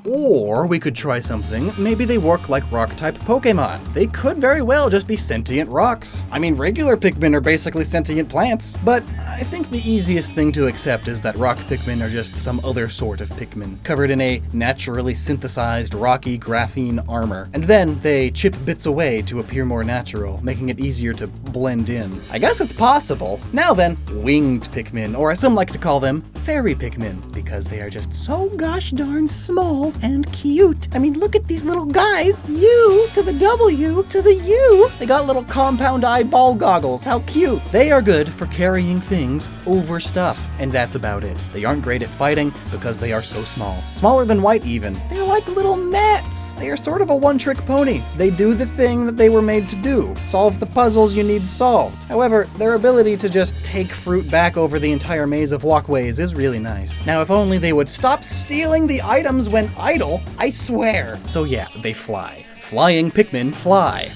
Or we could try something. Maybe they work like rock-type Pokemon. They could very well just be sentient rocks. I mean, regular Pikmin are basically sentient plants. But I think the easiest thing to accept is that rock Pikmin are just some other sort of Pikmin, covered in a naturally synthesized rocky graphene armor. And then they chip bits away to appear more natural, making it easier to blend in. I guess it's possible. Now then, winged Pikmin, or as some like to call them, fairy Pikmin, because they are just so gosh darn small and cute. I mean, look at these little guys. U to the W to the U. They got little compound eyeball goggles. How cute. They are good for carrying things over stuff. And that's about it. They aren't great at fighting because they are so small. Smaller than white even. They're like little gnats. They are sort of a one-trick pony. They do the thing that they were made to do. Solve the puzzles you need solved. However, their ability to just take fruit back over the entire maze of walkways is really nice. Now, if only they would stop stealing the items when idle, I swear. So yeah, they fly. Flying Pikmin fly.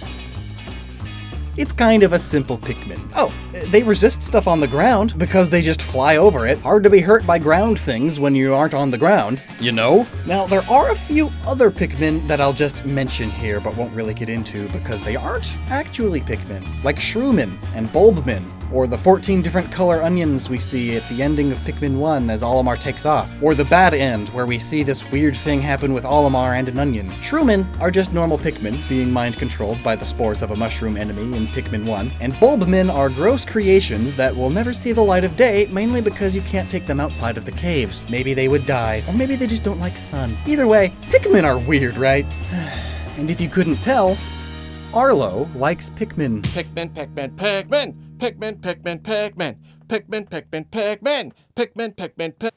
It's kind of a simple Pikmin. Oh, They resist stuff on the ground because they just fly over it. Hard to be hurt by ground things when you aren't on the ground, you know? Now, there are a few other Pikmin that I'll just mention here, but won't really get into because they aren't actually Pikmin, like Shroomin and Bulbmin, or the 14 different color onions we see at the ending of Pikmin 1 as Olimar takes off, or the bad end where we see this weird thing happen with Olimar and an onion. Shroomin are just normal Pikmin being mind-controlled by the spores of a mushroom enemy in Pikmin 1, and Bulbmin are gross creations that will never see the light of day, mainly because you can't take them outside of the caves. Maybe they would die, or maybe they just don't like sun. Either way, Pikmin are weird, right? And if you couldn't tell, Arlo likes Pikmin. Pikmin, Pikmin, Pikmin! Pikmin, Pikmin, Pikmin! Pikmin, Pikmin, Pikmin! Pikmin, Pikmin, Pikmin!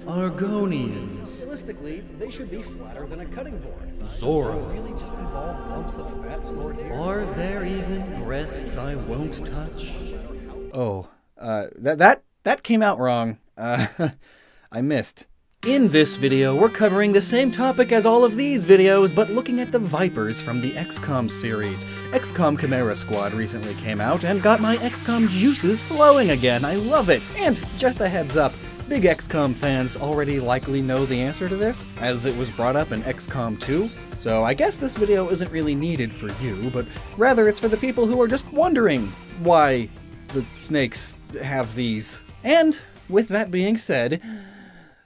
Argonians. Realistically, they should be flatter than a cutting board. Zora. Really just involve lumps of fat stored here. Are there even breasts I won't touch? Oh, that came out wrong. I missed. In this video, we're covering the same topic as all of these videos, but looking at the Vipers from the XCOM series. XCOM Chimera Squad recently came out and got my XCOM juices flowing again. I love it. And just a heads up, big XCOM fans already likely know the answer to this, as it was brought up in XCOM 2. So I guess this video isn't really needed for you, but rather it's for the people who are just wondering why the snakes have these. And with that being said,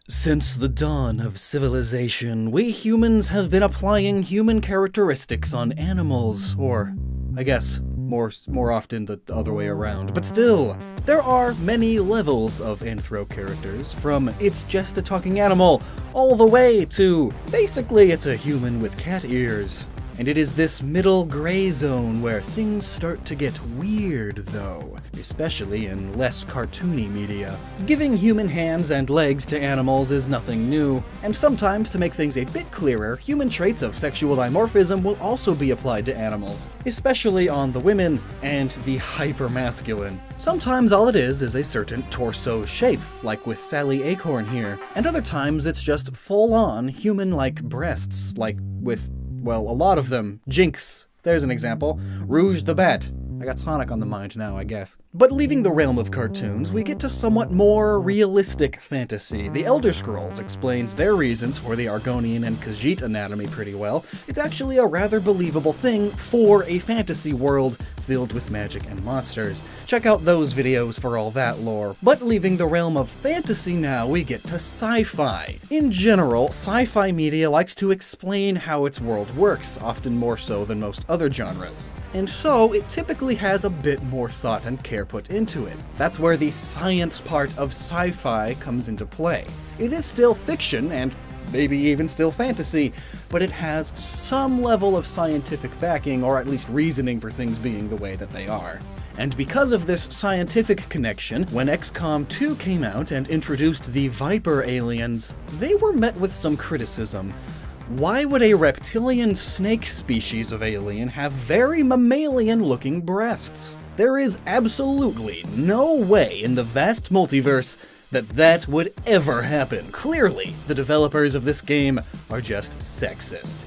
since the dawn of civilization, we humans have been applying human characteristics on animals, or I guess more often the other way around. But still, there are many levels of anthro characters, from it's just a talking animal, all the way to basically it's a human with cat ears. And it is this middle gray zone where things start to get weird, though, especially in less cartoony media. Giving human hands and legs to animals is nothing new, and sometimes, to make things a bit clearer, human traits of sexual dimorphism will also be applied to animals, especially on the women and the hypermasculine. Sometimes all it is a certain torso shape, like with Sally Acorn here, and other times it's just full-on human-like breasts, like with, well, a lot of them. Jinx, there's an example. Rouge the Bat. I got Sonic on the mind now, I guess. But leaving the realm of cartoons, we get to somewhat more realistic fantasy. The Elder Scrolls explains their reasons for the Argonian and Khajiit anatomy pretty well. It's actually a rather believable thing for a fantasy world filled with magic and monsters. Check out those videos for all that lore. But leaving the realm of fantasy now, we get to sci-fi. In general, sci-fi media likes to explain how its world works, often more so than most other genres. And so, it typically has a bit more thought and care put into it. That's where the science part of sci-fi comes into play. It is still fiction, and maybe even still fantasy, but it has some level of scientific backing, or at least reasoning for things being the way that they are. And because of this scientific connection, when XCOM 2 came out and introduced the Viper aliens, they were met with some criticism. Why would a reptilian snake species of alien have very mammalian-looking breasts? There is absolutely no way in the vast multiverse that would ever happen. Clearly, the developers of this game are just sexist.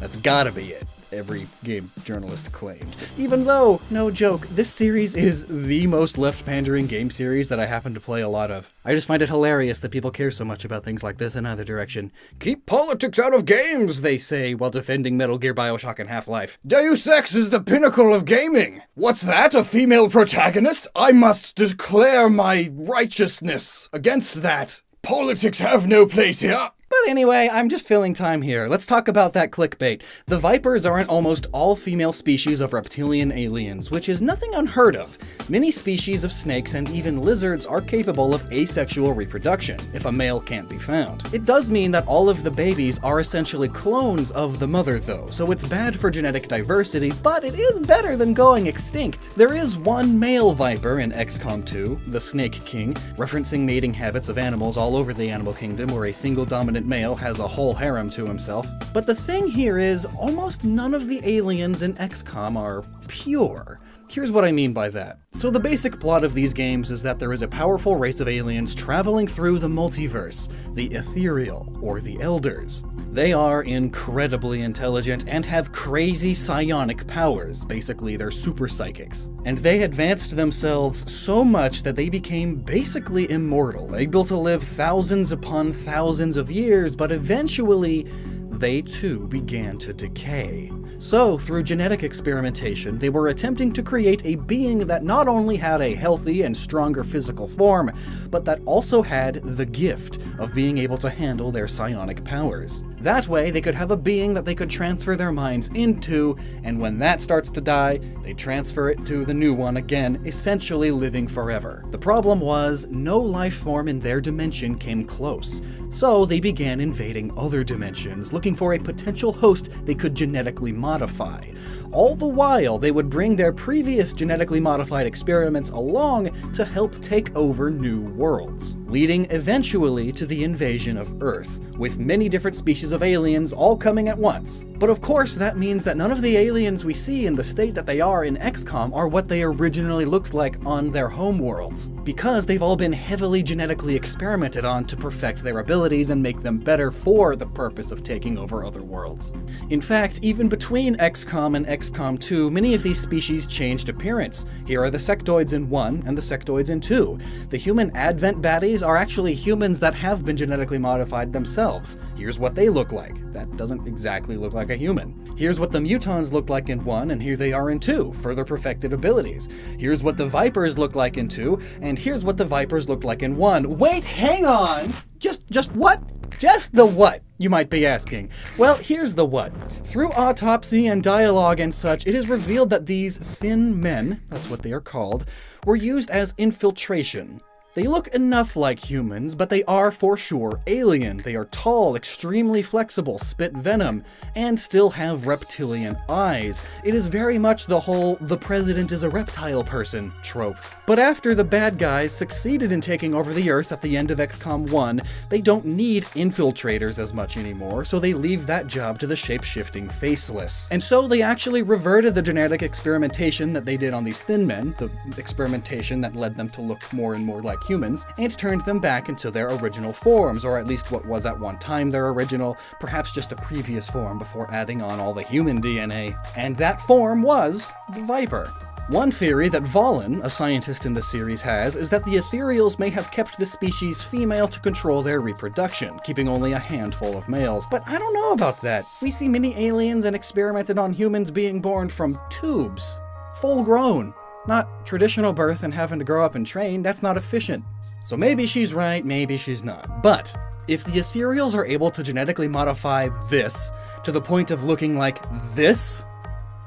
That's gotta be it. Every game journalist claimed. Even though, no joke, this series is the most left-pandering game series that I happen to play a lot of. I just find it hilarious that people care so much about things like this in either direction. Keep politics out of games, they say, while defending Metal Gear, BioShock, and Half-Life. Deus Ex is the pinnacle of gaming! What's that, a female protagonist? I must declare my righteousness against that. Politics have no place here! But anyway, I'm just filling time here. Let's talk about that clickbait. The Vipers are an almost all-female species of reptilian aliens, which is nothing unheard of. Many species of snakes and even lizards are capable of asexual reproduction, if a male can't be found. It does mean that all of the babies are essentially clones of the mother, though, so it's bad for genetic diversity, but it is better than going extinct. There is one male Viper in XCOM 2, the Snake King, referencing mating habits of animals all over the animal kingdom where a single dominant male has a whole harem to himself. But the thing here is, almost none of the aliens in XCOM are pure. Here's what I mean by that. So the basic plot of these games is that there is a powerful race of aliens traveling through the multiverse, the Ethereal, or the Elders. They are incredibly intelligent and have crazy psionic powers, basically they're super psychics. And they advanced themselves so much that they became basically immortal, able to live thousands upon thousands of years, but eventually they too began to decay. So, through genetic experimentation, they were attempting to create a being that not only had a healthy and stronger physical form, but that also had the gift of being able to handle their psionic powers. That way, they could have a being that they could transfer their minds into, and when that starts to die, they transfer it to the new one again, essentially living forever. The problem was, no life form in their dimension came close, so they began invading other dimensions, looking for a potential host they could genetically modify. All the while, they would bring their previous genetically modified experiments along to help take over new worlds, leading eventually to the invasion of Earth, with many different species of aliens all coming at once. But of course, that means that none of the aliens we see in the state that they are in XCOM are what they originally looked like on their home worlds, because they've all been heavily genetically experimented on to perfect their abilities and make them better for the purpose of taking over other worlds. In fact, even between XCOM and XCOM 2, many of these species changed appearance. Here are the sectoids in 1 and the sectoids in 2. The human advent baddies are actually humans that have been genetically modified themselves. Here's what they look like. That doesn't exactly look like a human. Here's what the mutons look like in 1, and here they are in 2, further perfected abilities. Here's what the vipers look like in 2, and here's what the vipers look like in 1. Wait, hang on! Just what? Just the what, you might be asking. Well, here's the what. Through autopsy and dialogue and such, it is revealed that these thin men, that's what they are called, were used as infiltration. They look enough like humans, but they are for sure alien. They are tall, extremely flexible, spit venom, and still have reptilian eyes. It is very much the whole "the president is a reptile person" trope. But after the bad guys succeeded in taking over the Earth at the end of XCOM 1, they don't need infiltrators as much anymore, so they leave that job to the shape-shifting faceless. And so they actually reverted the genetic experimentation that they did on these thin men, the experimentation that led them to look more and more like humans, and turned them back into their original forms, or at least what was at one time their original, perhaps just a previous form before adding on all the human DNA. And that form was the Viper. One theory that Valen, a scientist in the series, has is that the Ethereals may have kept the species female to control their reproduction, keeping only a handful of males. But I don't know about that. We see many aliens and experimented on humans being born from tubes. Full grown. Not traditional birth and having to grow up and train, that's not efficient. So maybe she's right, maybe she's not. But if the Ethereals are able to genetically modify this to the point of looking like this,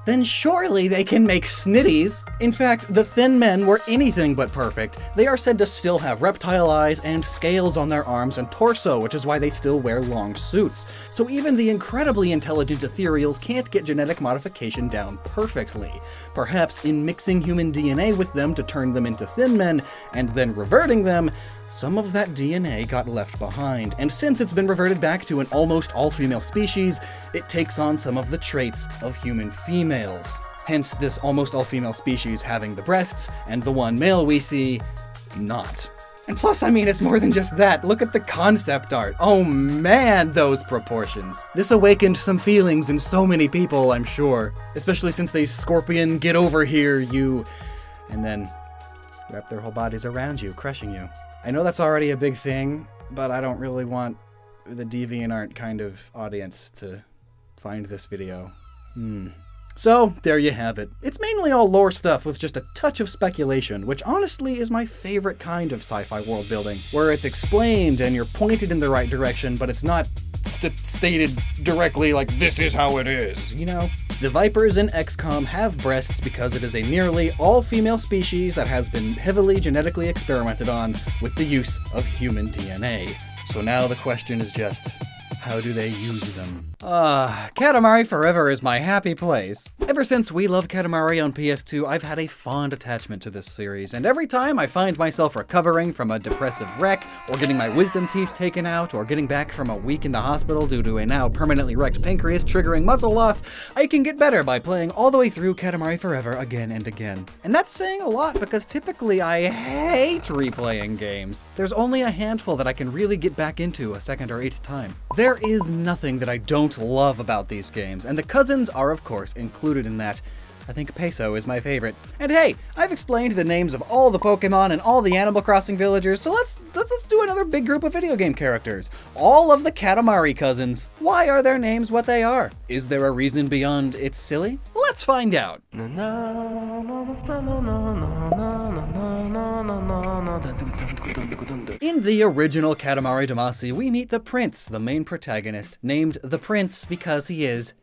then surely they can make snitties. In fact, the thin men were anything but perfect. They are said to still have reptile eyes and scales on their arms and torso, which is why they still wear long suits. So even the incredibly intelligent Ethereals can't get genetic modification down perfectly. Perhaps in mixing human DNA with them to turn them into thin men, and then reverting them, some of that DNA got left behind. And since it's been reverted back to an almost all-female species, it takes on some of the traits of human females. Hence this almost all-female species having the breasts, and the one male we see, not. And plus, I mean, it's more than just that. Look at the concept art. Oh man, those proportions. This awakened some feelings in so many people, I'm sure. Especially since they scorpion, get over here, you, and then wrap their whole bodies around you, crushing you. I know that's already a big thing, but I don't really want the DeviantArt kind of audience to find this video. So, there you have it. It's mainly all lore stuff with just a touch of speculation, which honestly is my favorite kind of sci-fi world building, where it's explained and you're pointed in the right direction, but it's not stated directly like, this is how it is, you know? The Vipers in XCOM have breasts because it is a nearly all-female species that has been heavily genetically experimented on with the use of human DNA. So now the question is just, how do they use them? Katamari Forever is my happy place. Ever since We Love Katamari on PS2, I've had a fond attachment to this series, and every time I find myself recovering from a depressive wreck, or getting my wisdom teeth taken out, or getting back from a week in the hospital due to a now permanently wrecked pancreas triggering muscle loss, I can get better by playing all the way through Katamari Forever again and again. And that's saying a lot because typically I hate replaying games. There's only a handful that I can really get back into a second or eighth time. There is nothing that I don't love about these games, and the cousins are of course included in that. I think Peso is my favorite. And hey, I've explained the names of all the Pokemon and all the Animal Crossing villagers, so let's do another big group of video game characters. All of the Katamari cousins. Why are their names what they are? Is there a reason beyond it's silly? Let's find out. In the original Katamari Damacy, we meet the Prince, the main protagonist, named the Prince because he is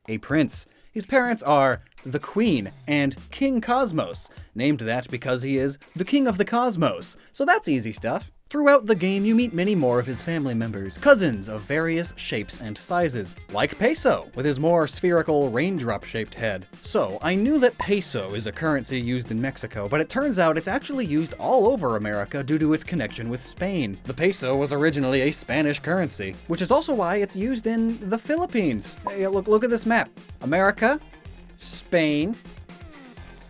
a prince. His parents are the Queen and King Cosmos, named that because he is the King of the Cosmos. So that's easy stuff. Throughout the game, you meet many more of his family members, cousins of various shapes and sizes, like Peso, with his more spherical raindrop-shaped head. So, I knew that peso is a currency used in Mexico, but it turns out it's actually used all over America due to its connection with Spain. The peso was originally a Spanish currency, which is also why it's used in the Philippines. Hey, look at this map. America, Spain,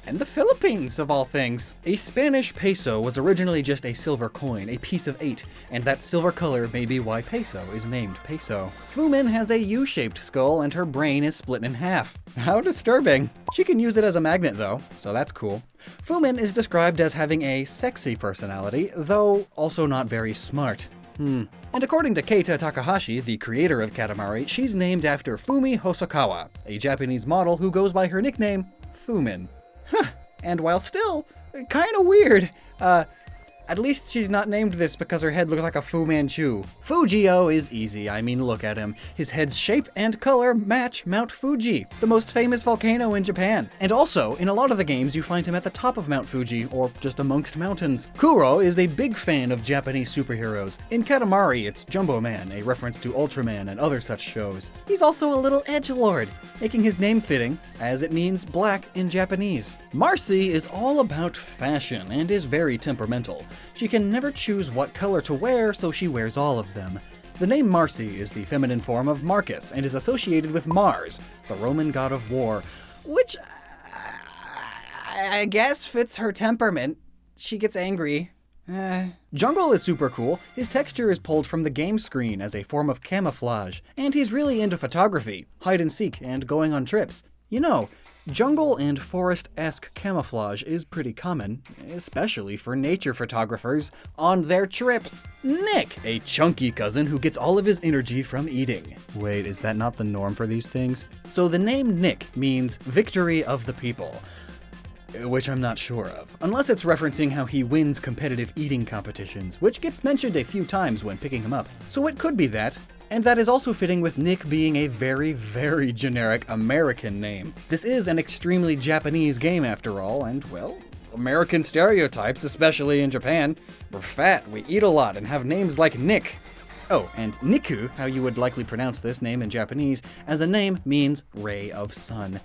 and the Philippines, of all things. A Spanish peso was originally just a silver coin, a piece of 8, and that silver color may be why peso is named peso. Fumin has a U-shaped skull and her brain is split in half. How disturbing. She can use it as a magnet though, so that's cool. Fumin is described as having a sexy personality, though also not very smart. And according to Keita Takahashi, the creator of Katamari, she's named after Fumi Hosokawa, a Japanese model who goes by her nickname, Fumin. And while still kinda weird, at least she's not named this because her head looks like a Fu Manchu. Fujio is easy, I mean look at him. His head's shape and color match Mount Fuji, the most famous volcano in Japan. And also, in a lot of the games you find him at the top of Mount Fuji, or just amongst mountains. Kuro is a big fan of Japanese superheroes. In Katamari, it's Jumbo Man, a reference to Ultraman and other such shows. He's also a little edgelord, making his name fitting, as it means black in Japanese. Marcy is all about fashion and is very temperamental. She can never choose what color to wear, so she wears all of them. The name Marcy is the feminine form of Marcus and is associated with Mars, the Roman god of war, which I guess fits her temperament. She gets angry. Jungle is super cool. His texture is pulled from the game screen as a form of camouflage, and he's really into photography, hide and seek, and going on trips. You know, jungle and forest-esque camouflage is pretty common, especially for nature photographers on their trips. Nick, a chunky cousin who gets all of his energy from eating. Wait, is that not the norm for these things? So the name Nick means victory of the people, which I'm not sure of, unless it's referencing how he wins competitive eating competitions, which gets mentioned a few times when picking him up. So it could be that. And that is also fitting with Nick being a very, very generic American name. This is an extremely Japanese game after all, and well, American stereotypes, especially in Japan. We're fat, we eat a lot, and have names like Nick. Oh, and Niku, how you would likely pronounce this name in Japanese, as a name means ray of sun.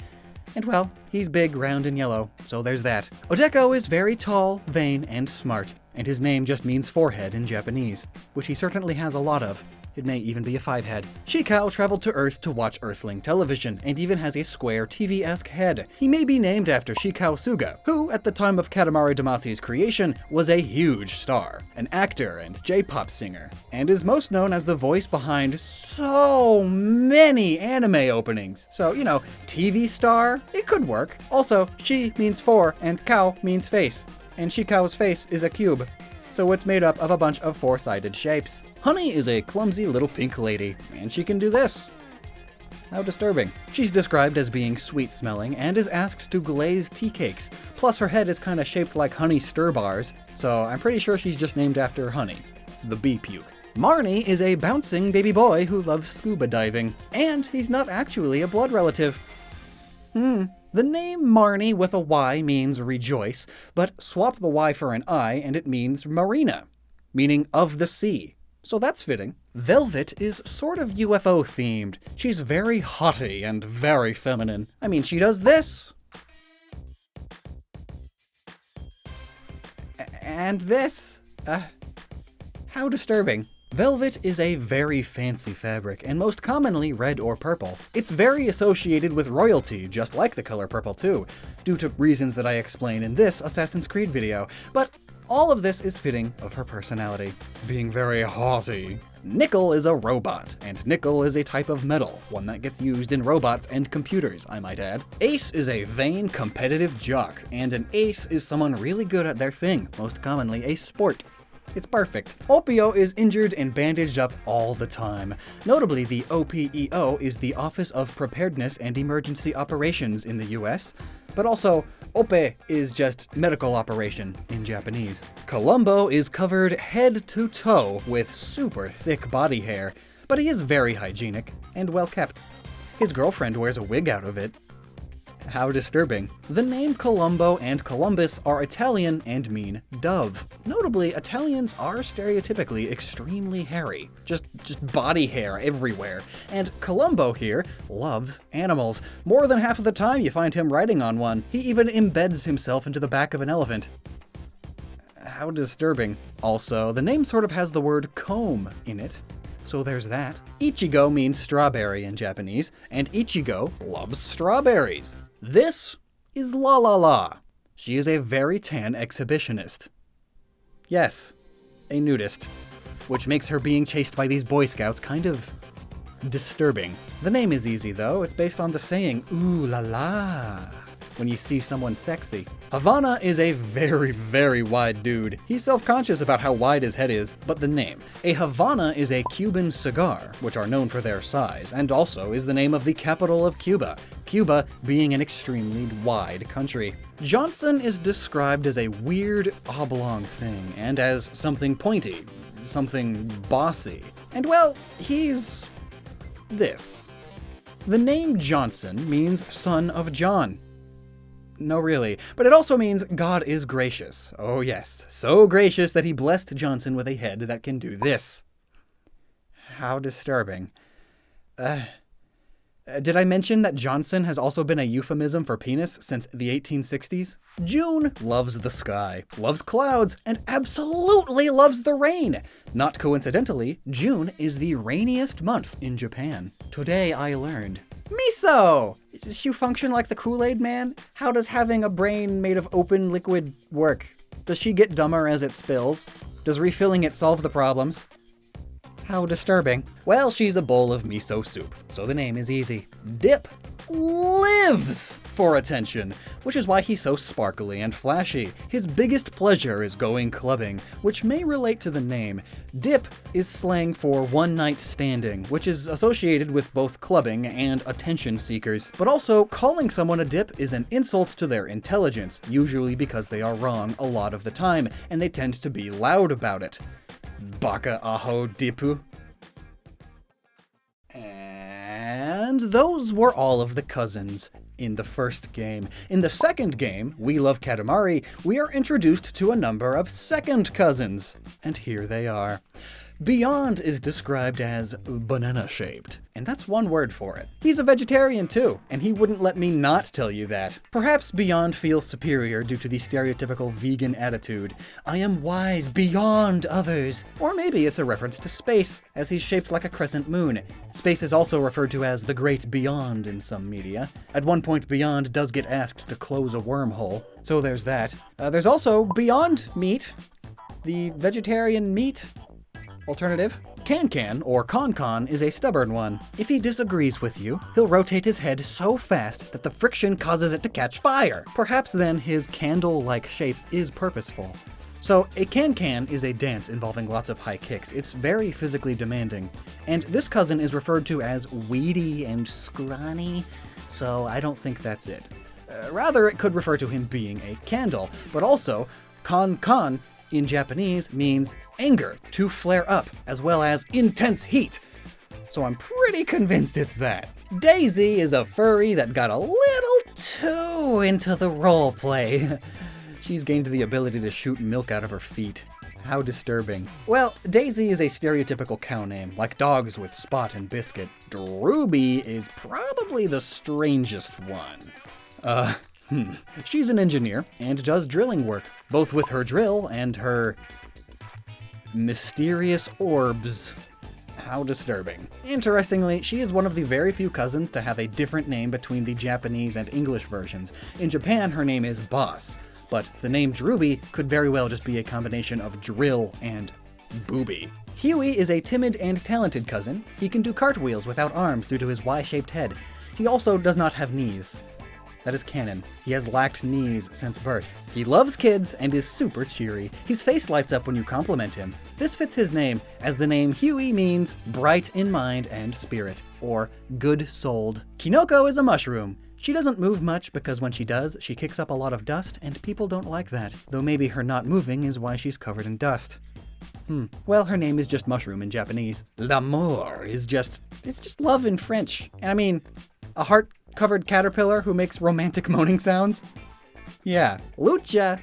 And well, he's big, round, and yellow, so there's that. Odeko is very tall, vain, and smart, and his name just means forehead in Japanese, which he certainly has a lot of. It may even be a 5-head. Shikao traveled to Earth to watch Earthling television, and even has a square TV-esque head. He may be named after Shikao Suga, who, at the time of Katamari Damacy's creation, was a huge star, an actor and J-pop singer, and is most known as the voice behind so many anime openings. So, you know, TV star? It could work. Also, shi means four, and kao means face, and Shikao's face is a cube, so it's made up of a bunch of four-sided shapes. Honey is a clumsy little pink lady, and she can do this. How disturbing. She's described as being sweet-smelling and is asked to glaze tea cakes, plus her head is kinda shaped like honey stir bars, so I'm pretty sure she's just named after Honey, the bee puke. Marnie is a bouncing baby boy who loves scuba diving, and he's not actually a blood relative. The name Marnie with a Y means rejoice, but swap the Y for an I and it means marina, meaning of the sea. so that's fitting. Velvet is sort of UFO themed. She's very haughty and very feminine. I mean, she does this. And this. How disturbing. Velvet is a very fancy fabric, and most commonly red or purple. It's very associated with royalty, just like the color purple too, due to reasons that I explain in this Assassin's Creed video, but all of this is fitting of her personality, being very haughty. Nickel is a robot, and nickel is a type of metal, one that gets used in robots and computers, I might add. Ace is a vain, competitive jock, and an ace is someone really good at their thing, most commonly a sport. It's perfect. Opio is injured and bandaged up all the time. Notably, the OPEO is the Office of Preparedness and Emergency Operations in the US, but also Ope is just medical operation in Japanese. Columbo is covered head to toe with super thick body hair, but he is very hygienic and well kept. His girlfriend wears a wig out of it. How disturbing. The name Columbo and Columbus are Italian and mean dove. Notably, Italians are stereotypically extremely hairy. Just body hair everywhere. And Columbo here loves animals. More than half of the time you find him riding on one. He even embeds himself into the back of an elephant. How disturbing. Also, the name sort of has the word comb in it. So there's that. Ichigo means strawberry in Japanese, and Ichigo loves strawberries. This is La La La. She is a very tan exhibitionist. Yes, a nudist, which makes her being chased by these Boy Scouts kind of disturbing. The name is easy though, it's based on the saying, ooh la la, when you see someone sexy. Havana is a very, very wide dude. He's self-conscious about how wide his head is, but the name. A Havana is a Cuban cigar, which are known for their size, and also is the name of the capital of Cuba, Cuba being an extremely wide country. Johnson is described as a weird, oblong thing, and as something pointy, something bossy. And well, he's this. The name Johnson means son of John. No, really. But it also means God is gracious. Oh yes, so gracious that he blessed Johnson with a head that can do this. How disturbing. Did I mention that Johnson has also been a euphemism for penis since the 1860s? June loves the sky, loves clouds, and absolutely loves the rain. Not coincidentally, June is the rainiest month in Japan. Today I learned. Miso! Does she function like the Kool-Aid Man? How does having a brain made of open liquid work? Does she get dumber as it spills? Does refilling it solve the problems? How disturbing. Well, she's a bowl of miso soup, so the name is easy. Dip lives for attention, which is why he's so sparkly and flashy. His biggest pleasure is going clubbing, which may relate to the name. Dip is slang for one night standing, which is associated with both clubbing and attention seekers. But also, calling someone a dip is an insult to their intelligence, usually because they are wrong a lot of the time, and they tend to be loud about it. Baka aho dipu. And those were all of the cousins in the first game. In the second game, We Love Katamari, we are introduced to a number of second cousins. And here they are. Beyond is described as banana-shaped, and that's one word for it. He's a vegetarian too, and he wouldn't let me not tell you that. Perhaps Beyond feels superior due to the stereotypical vegan attitude. I am wise beyond others. Or maybe it's a reference to space, as he's shaped like a crescent moon. Space is also referred to as the Great Beyond in some media. At one point, Beyond does get asked to close a wormhole, so there's that. There's also Beyond Meat, the vegetarian meat alternative. Can-Can, or Con-Con, is a stubborn one. If he disagrees with you, he'll rotate his head so fast that the friction causes it to catch fire. Perhaps then his candle-like shape is purposeful. So, a Can-Can is a dance involving lots of high kicks. It's very physically demanding. And this cousin is referred to as weedy and scrawny, so I don't think that's it. Rather, it could refer to him being a candle, but also, Con-Con in Japanese means anger, to flare up, as well as intense heat. So I'm pretty convinced it's that. Daisy is a furry that got a little too into the roleplay. She's gained the ability to shoot milk out of her feet. How disturbing. Well, Daisy is a stereotypical cow name, like dogs with Spot and Biscuit. Drooby is probably the strangest one. She's an engineer and does drilling work, both with her drill and her mysterious orbs. How disturbing. Interestingly, she is one of the very few cousins to have a different name between the Japanese and English versions. In Japan, her name is Boss, but the name Drooby could very well just be a combination of drill and booby. Huey is a timid and talented cousin. He can do cartwheels without arms due to his Y-shaped head. He also does not have knees. That is canon. He has lacked knees since birth. He loves kids and is super cheery. His face lights up when you compliment him. This fits his name, as the name Huey means bright in mind and spirit, or good-souled. Kinoko is a mushroom. She doesn't move much because when she does, she kicks up a lot of dust, and people don't like that. Though maybe her not moving is why she's covered in dust. Well, her name is just mushroom in Japanese. L'amour is it's just love in French. And I mean, a heart-covered caterpillar who makes romantic moaning sounds? Yeah. Lucha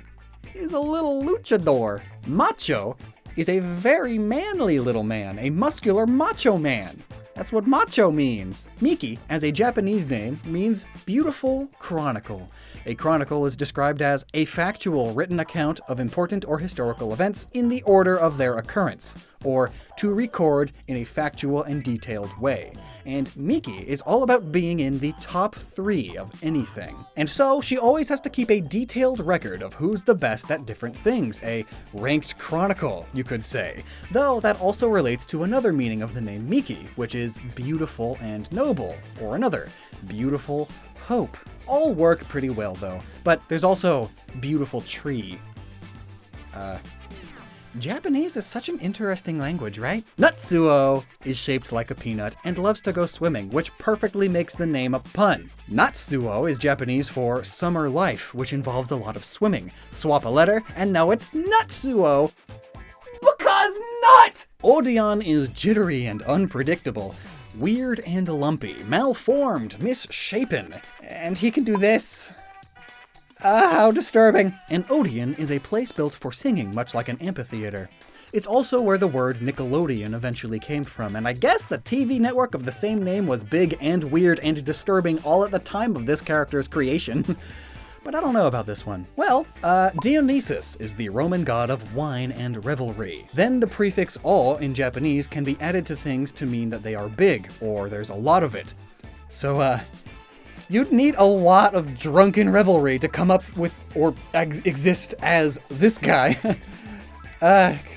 is a little luchador. Macho is a very manly little man, a muscular macho man. That's what macho means. Miki, as a Japanese name, means beautiful chronicle. A chronicle is described as a factual written account of important or historical events in the order of their occurrence, or to record in a factual and detailed way. And Miki is all about being in the top 3 of anything. And so she always has to keep a detailed record of who's the best at different things, a ranked chronicle, you could say. Though that also relates to another meaning of the name Miki, which is beautiful and noble, or another, beautiful hope. All work pretty well though, but there's also beautiful tree. Japanese is such an interesting language, right? Natsuo is shaped like a peanut and loves to go swimming, which perfectly makes the name a pun. Natsuo is Japanese for summer life, which involves a lot of swimming. Swap a letter, and now it's Natsuo. Because nut! Odeon is jittery and unpredictable. Weird and lumpy, malformed, misshapen. And he can do this. How disturbing. An Odeon is a place built for singing, much like an amphitheater. It's also where the word Nickelodeon eventually came from, and I guess the TV network of the same name was big and weird and disturbing all at the time of this character's creation. But I don't know about this one. Well, Dionysus is the Roman god of wine and revelry. Then the prefix "all" in Japanese can be added to things to mean that they are big, or there's a lot of it. So, you'd need a lot of drunken revelry to come up with or exist as this guy.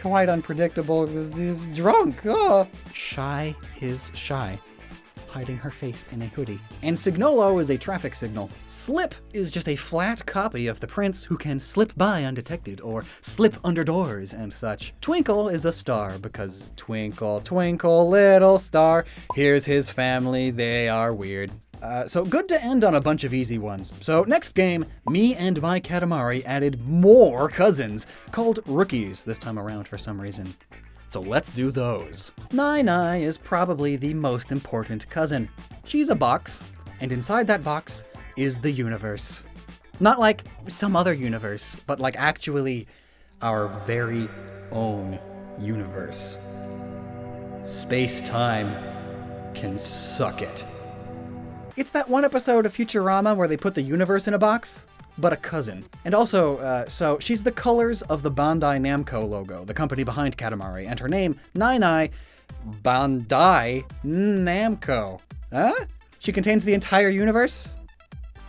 Quite unpredictable because he's drunk. Oh. Shy is shy, hiding her face in a hoodie. And Signolo is a traffic signal. Slip is just a flat copy of the prince who can slip by undetected or slip under doors and such. Twinkle is a star because twinkle, twinkle, little star. Here's his family, they are weird. So good to end on a bunch of easy ones. So next game, me and my Katamari added more cousins, called rookies this time around for some reason. So let's do those. Nai is probably the most important cousin. She's a box, and inside that box is the universe. Not like some other universe, but like actually our very own universe. Space-time can suck it. It's that one episode of Futurama where they put the universe in a box, but a cousin. And also, so she's the colors of the Bandai Namco logo, the company behind Katamari, and her name, Nai Bandai Namco. Huh? She contains the entire universe?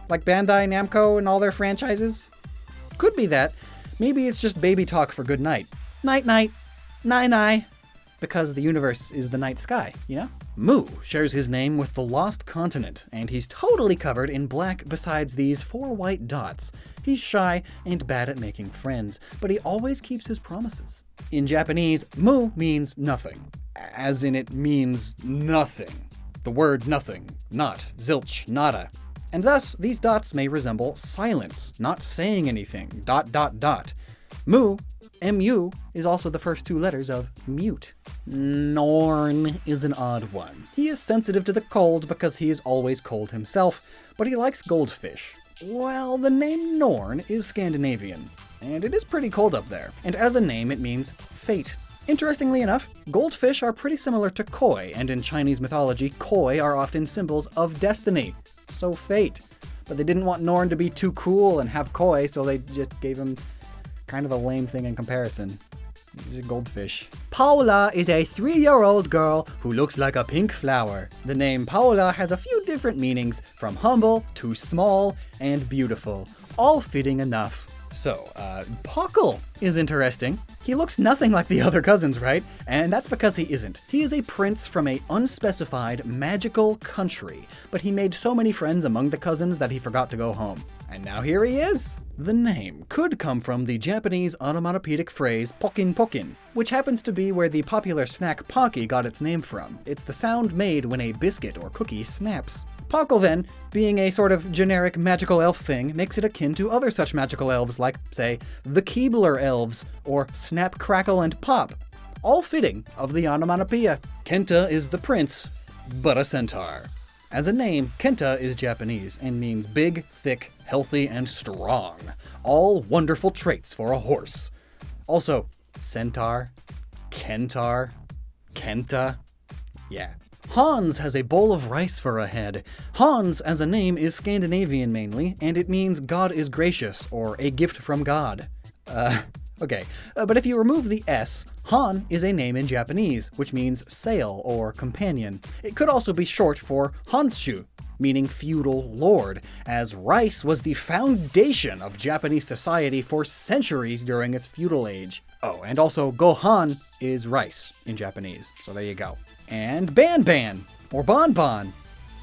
Like Bandai Namco and all their franchises? Could be that. Maybe it's just baby talk for good night. Night-night. Nai. Because the universe is the night sky, you know? Mu shares his name with the Lost Continent, and he's totally covered in black besides these 4 white dots. He's shy and bad at making friends, but he always keeps his promises. In Japanese, Mu means nothing, as in it means nothing. The word nothing, not, zilch, nada. And thus, these dots may resemble silence, not saying anything, ... Mu, M-U, is also the first 2 letters of mute. Norn is an odd one. He is sensitive to the cold because he is always cold himself, but he likes goldfish. Well, the name Norn is Scandinavian. and it is pretty cold up there. And as a name, it means fate. Interestingly enough, goldfish are pretty similar to koi, and in Chinese mythology, koi are often symbols of destiny. So fate. But they didn't want Norn to be too cool and have koi, so they just gave him kind of a lame thing in comparison. He's a goldfish. Paola is a 3-year-old girl who looks like a pink flower. The name Paola has a few different meanings, from humble to small and beautiful, all fitting enough. So, Pockle is interesting. He looks nothing like the other cousins, right? And that's because he isn't. He is a prince from a unspecified magical country, but he made so many friends among the cousins that he forgot to go home. And now here he is. The name could come from the Japanese onomatopoeic phrase pokin pokin, which happens to be where the popular snack Pocky got its name from. It's the sound made when a biscuit or cookie snaps. Pockle, then, being a sort of generic magical elf thing, makes it akin to other such magical elves like, say, the Keebler elves, or Snap, Crackle, and Pop, all fitting of the onomatopoeia. Kenta is the prince, but a centaur. As a name, Kenta is Japanese and means big, thick, healthy, and strong. All wonderful traits for a horse. Also, centaur, kentar, kenta, yeah. Hans has a bowl of rice for a head. Hans, as a name, is Scandinavian mainly, and it means God is gracious, or a gift from God. Okay. But if you remove the S, Han is a name in Japanese, which means sail or companion. It could also be short for Hanshu, meaning feudal lord, as rice was the foundation of Japanese society for centuries during its feudal age. Oh, and also Gohan is rice in Japanese, so there you go. And Ban, or Bon,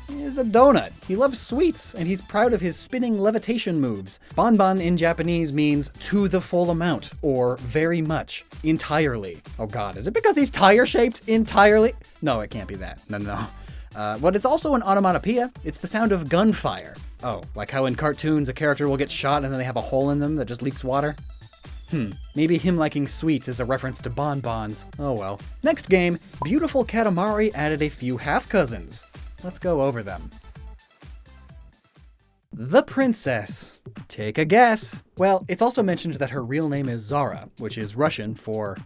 is a donut. He loves sweets, and he's proud of his spinning levitation moves. Bon in Japanese means to the full amount, or very much, entirely. Oh god, is it because he's tire-shaped entirely? No, it can't be that. No. But it's also an onomatopoeia. It's the sound of gunfire. Oh, like how in cartoons a character will get shot and then they have a hole in them that just leaks water? Maybe him liking sweets is a reference to bonbons. Oh well. Next game, Beautiful Katamari added a few half-cousins. Let's go over them. The princess. Take a guess. Well, it's also mentioned that her real name is Zara, which is Russian for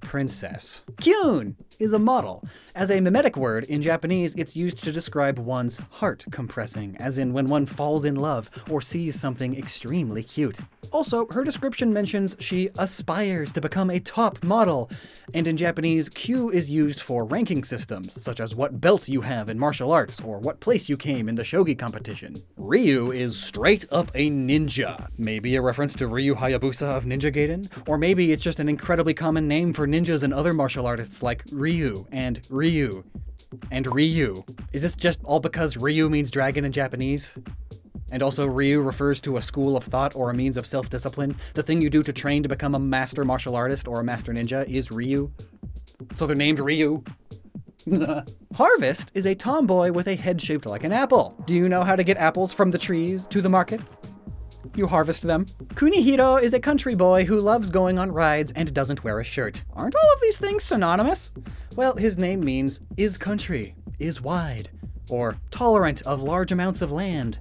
princess. Kyun is a model. As a mimetic word, in Japanese, it's used to describe one's heart compressing, as in when one falls in love or sees something extremely cute. Also, her description mentions she aspires to become a top model, and in Japanese, Q is used for ranking systems, such as what belt you have in martial arts or what place you came in the shogi competition. Ryu is straight up a ninja. Maybe a reference to Ryu Hayabusa of Ninja Gaiden? Or maybe it's just an incredibly common name for ninjas and other martial artists like Ryu and Ryu and Ryu. Is this just all because Ryu means dragon in Japanese? And also Ryu refers to a school of thought or a means of self-discipline. The thing you do to train to become a master martial artist or a master ninja is Ryu. So they're named Ryu. Harvest is a tomboy with a head shaped like an apple. Do you know how to get apples from the trees to the market? You harvest them. Kunihiro is a country boy who loves going on rides and doesn't wear a shirt. Aren't all of these things synonymous? Well, his name means is country, is wide, or tolerant of large amounts of land,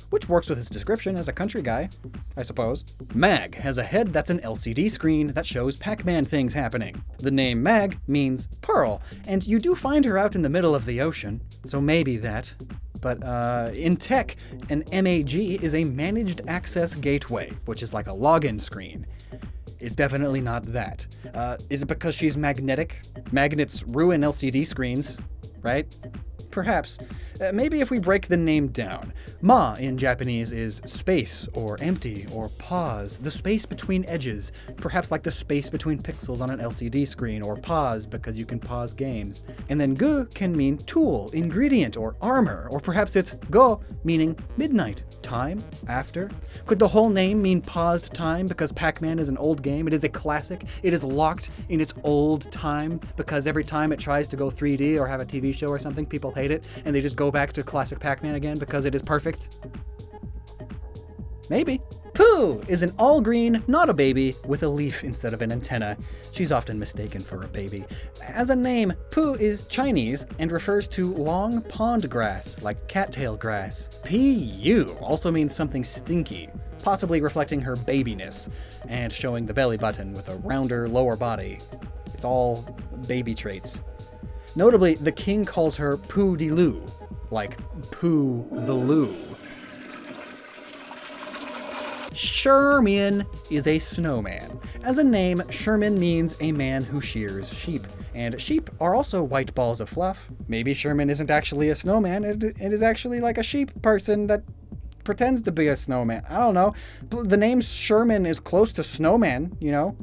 which works with his description as a country guy, I suppose. Mag has a head that's an LCD screen that shows Pac-Man things happening. The name Mag means pearl, and you do find her out in the middle of the ocean, so maybe that. But in tech, an MAG is a managed access gateway, which is like a login screen. It's definitely not that. Is it because she's magnetic? Magnets ruin LCD screens, right? Perhaps. Maybe if we break the name down. Ma in Japanese is space, or empty, or pause, the space between edges, perhaps like the space between pixels on an LCD screen, or pause because you can pause games. And then gu can mean tool, ingredient, or armor, or perhaps it's go, meaning midnight, time, after. Could the whole name mean paused time because Pac-Man is an old game? It is a classic. It is locked in its old time because every time it tries to go 3D or have a TV show or something, people hate it, and they just go back to classic Pac-Man again because it is perfect? Maybe. Pooh is an all-green, not a baby, with a leaf instead of an antenna. She's often mistaken for a baby. As a name, Pooh is Chinese and refers to long pond grass, like cattail grass. Pu also means something stinky, possibly reflecting her babiness, and showing the belly button with a rounder lower body. It's all baby traits. Notably, the king calls her Pooh de Loo, like Pooh the Loo. Sherman is a snowman. As a name, Sherman means a man who shears sheep. And sheep are also white balls of fluff. Maybe Sherman isn't actually a snowman, it is actually like a sheep person that pretends to be a snowman. I don't know. The name Sherman is close to snowman, you know?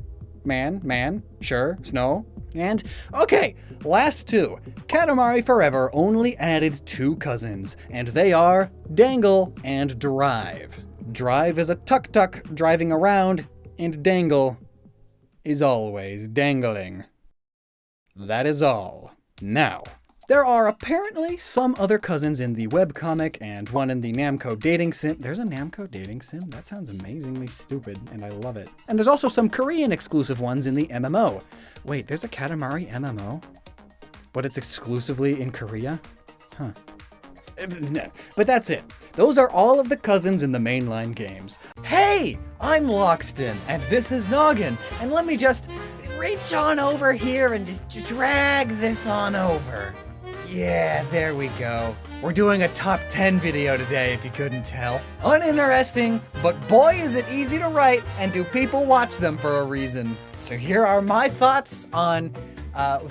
Man, sure, snow. And, okay, last two. Katamari Forever only added 2 cousins, and they are Dangle and Drive. Drive is a tuk-tuk driving around, and Dangle is always dangling. That is all. Now, there are apparently some other cousins in the webcomic and one in the Namco dating sim. There's a Namco dating sim? That sounds amazingly stupid, and I love it. And there's also some Korean exclusive ones in the MMO. Wait, there's a Katamari MMO? But it's exclusively in Korea? Huh. But that's it. Those are all of the cousins in the mainline games. Hey, I'm Lockstin, and this is Gnoggin, and let me just reach on over here and just drag this on over. Yeah, there we go. We're doing a top 10 video today, if you couldn't tell. Uninteresting, but boy is it easy to write, and do people watch them for a reason. So here are my thoughts on,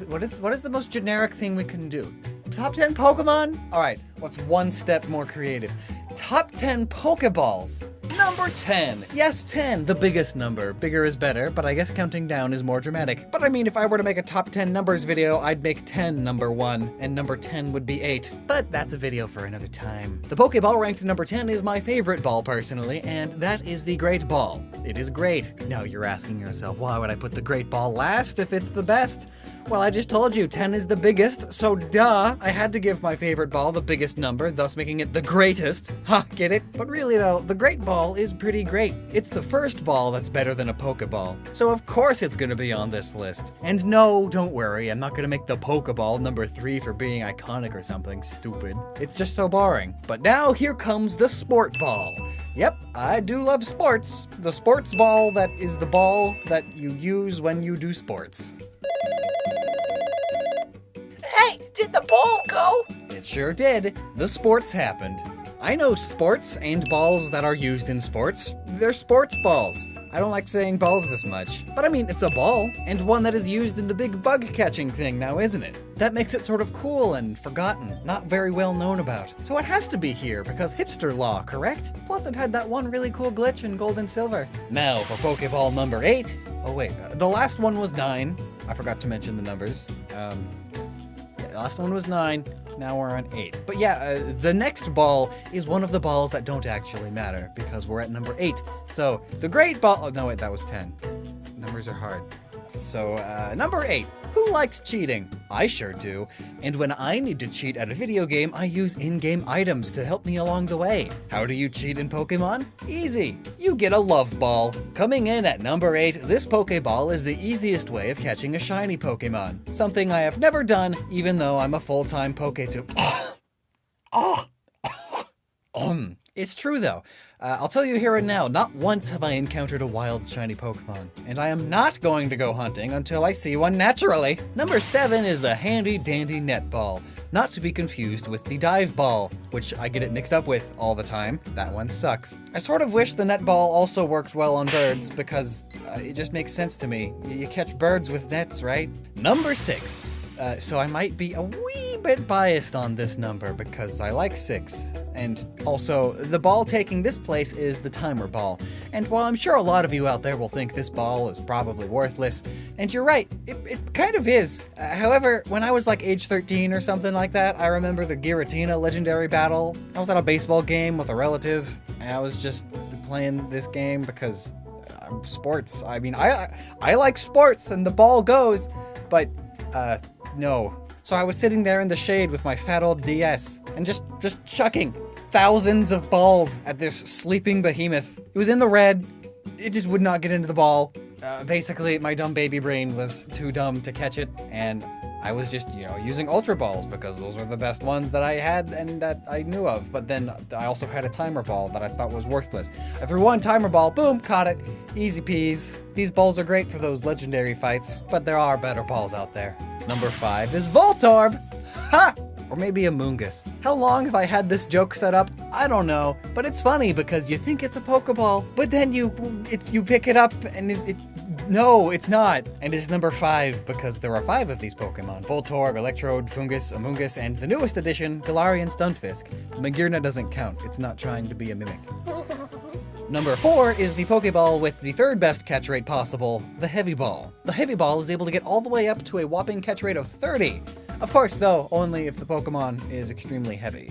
what is the most generic thing we can do? Top 10 Pokemon? All right, what's one step more creative? Top 10 Pokeballs. Number 10. Yes, 10, the biggest number. Bigger is better, but I guess counting down is more dramatic. But I mean, if I were to make a top 10 numbers video, I'd make 10 number 1, and number 10 would be 8. But that's a video for another time. The Pokeball ranked number 10 is my favorite ball personally, and that is the Great Ball. It is great. Now you're asking yourself, why would I put the Great Ball last if it's the best? Well, I just told you 10 is the biggest, so duh, I had to give my favorite ball the biggest number, thus making it the greatest. Ha, get it? But really though, the Great Ball is pretty great. It's the first ball that's better than a Pokeball. So of course it's gonna be on this list. And no, don't worry, I'm not gonna make the Pokeball number 3 for being iconic or something stupid. It's just so boring. But now here comes the Sport Ball. Yep, I do love sports. The sports ball that is the ball that you use when you do sports. Hey, did the ball go? It sure did. The sports happened. I know sports and balls that are used in sports. They're sports balls. I don't like saying balls this much. But I mean, it's a ball, and one that is used in the big bug-catching thing now, isn't it? That makes it sort of cool and forgotten, not very well known about. So it has to be here, because hipster law, correct? Plus it had that one really cool glitch in Gold and Silver. Now for Pokeball number 8. Oh wait, the last one was 9. I forgot to mention the numbers. The last one was 9, now we're on 8. But yeah, the next ball is one of the balls that don't actually matter, because we're at number 8. So, the Great Ball, oh no wait, that was 10. Numbers are hard. So, number 8. Who likes cheating? I sure do. And when I need to cheat at a video game, I use in-game items to help me along the way. How do you cheat in Pokemon? Easy. You get a Love Ball. Coming in at number 8, this Pokeball is the easiest way of catching a shiny Pokemon. Something I have never done, even though I'm a full-time Poketubing. It's true though. I'll tell you here and now, not once have I encountered a wild shiny Pokemon. And I am not going to go hunting until I see one naturally. Number 7 is the handy dandy net ball. Not to be confused with the dive ball, which I get it mixed up with all the time. That one sucks. I sort of wish the net ball also worked well on birds because it just makes sense to me. You catch birds with nets, right? Number 6. So I might be a wee bit biased on this number because I like 6. And also, the ball taking this place is the timer ball. And while I'm sure a lot of you out there will think this ball is probably worthless, and you're right, it kind of is. However, when I was like age 13 or something like that, I remember the Giratina legendary battle. I was at a baseball game with a relative, and I was just playing this game because sports. I mean, I like sports and the ball goes, but no. So I was sitting there in the shade with my fat old DS and just chucking thousands of balls at this sleeping behemoth. It was in the red. It just would not get into the ball. Basically, my dumb baby brain was too dumb to catch it, and I was just, using Ultra Balls because those were the best ones that I had and that I knew of. But then I also had a timer ball that I thought was worthless. I threw one timer ball, boom, caught it. Easy peas. These balls are great for those legendary fights, but there are better balls out there. Number 5 is Voltorb. Ha! Or maybe a Moongus. How long have I had this joke set up? I don't know, but it's funny because you think it's a Pokeball, but then you pick it up and no, it's not. And it's number 5 because there are 5 of these Pokemon. Voltorb, Electrode, Fungus, Amoongus, and the newest addition, Galarian Stunfisk. Magearna doesn't count. It's not trying to be a mimic. Number 4 is the Pokeball with the 3rd best catch rate possible, the Heavy Ball. The Heavy Ball is able to get all the way up to a whopping catch rate of 30. Of course, though, only if the Pokemon is extremely heavy.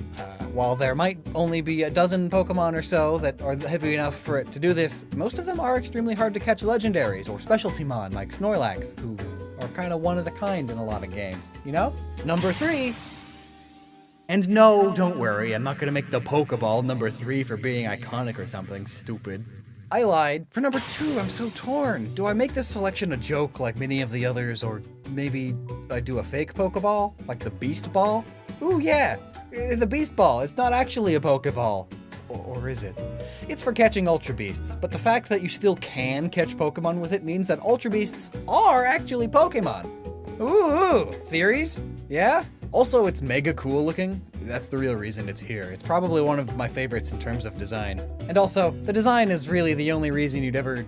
While there might only be a dozen Pokemon or so that are heavy enough for it to do this, most of them are extremely hard to catch legendaries or specialty mon like Snorlax, who are kind of one of the kind in a lot of games, Number 3. And no, don't worry, I'm not gonna make the Pokeball number 3 for being iconic or something stupid. I lied. For number 2, I'm so torn. Do I make this selection a joke like many of the others, or maybe I do a fake Pokeball? Like the Beast Ball? Ooh, yeah! The Beast Ball. It's not actually a Pokeball. Or is it? It's for catching Ultra Beasts, but the fact that you still can catch Pokemon with it means that Ultra Beasts are actually Pokemon. Ooh, theories? Yeah? Also, it's mega cool looking. That's the real reason it's here. It's probably one of my favorites in terms of design. And also, the design is really the only reason you'd ever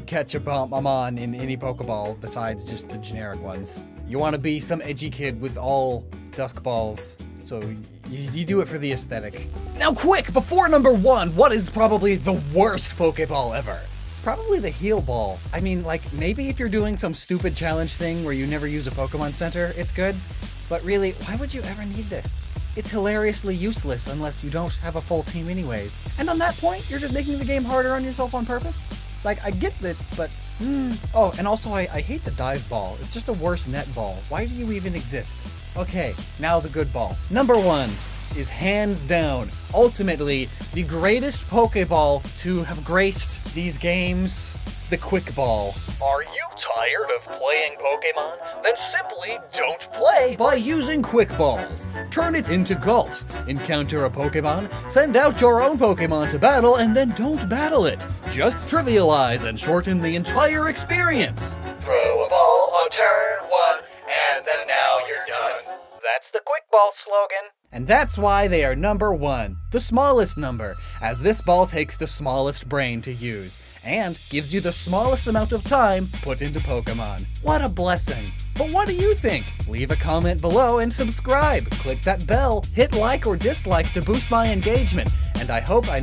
catch a Mon in any Pokeball besides just the generic ones. You want to be some edgy kid with all Dusk Balls, so you do it for the aesthetic. Now quick, before number 1, what is probably the worst Pokeball ever? It's probably the Heal Ball. I mean, maybe if you're doing some stupid challenge thing where you never use a Pokemon Center, it's good. But really, why would you ever need this? It's hilariously useless unless you don't have a full team anyways. And on that point, you're just making the game harder on yourself on purpose? I get that, but Oh, and also I hate the dive ball. It's just a worse net ball. Why do you even exist? Okay, now the good ball. Number 1 is hands down, ultimately, the greatest Pokeball to have graced these games. It's the Quick Ball. Are you tired of playing Pokemon? Then simply don't play by using Quick Balls. Turn it into golf. Encounter a Pokemon, send out your own Pokemon to battle, and then don't battle it. Just trivialize and shorten the entire experience. Throw a ball on turn 1, and then now you're done. That's the Quick Ball slogan. And that's why they are number 1, the smallest number, as this ball takes the smallest brain to use, and gives you the smallest amount of time put into Pokemon. What a blessing. But what do you think? Leave a comment below and subscribe. Click that bell, hit like or dislike to boost my engagement. And I hope I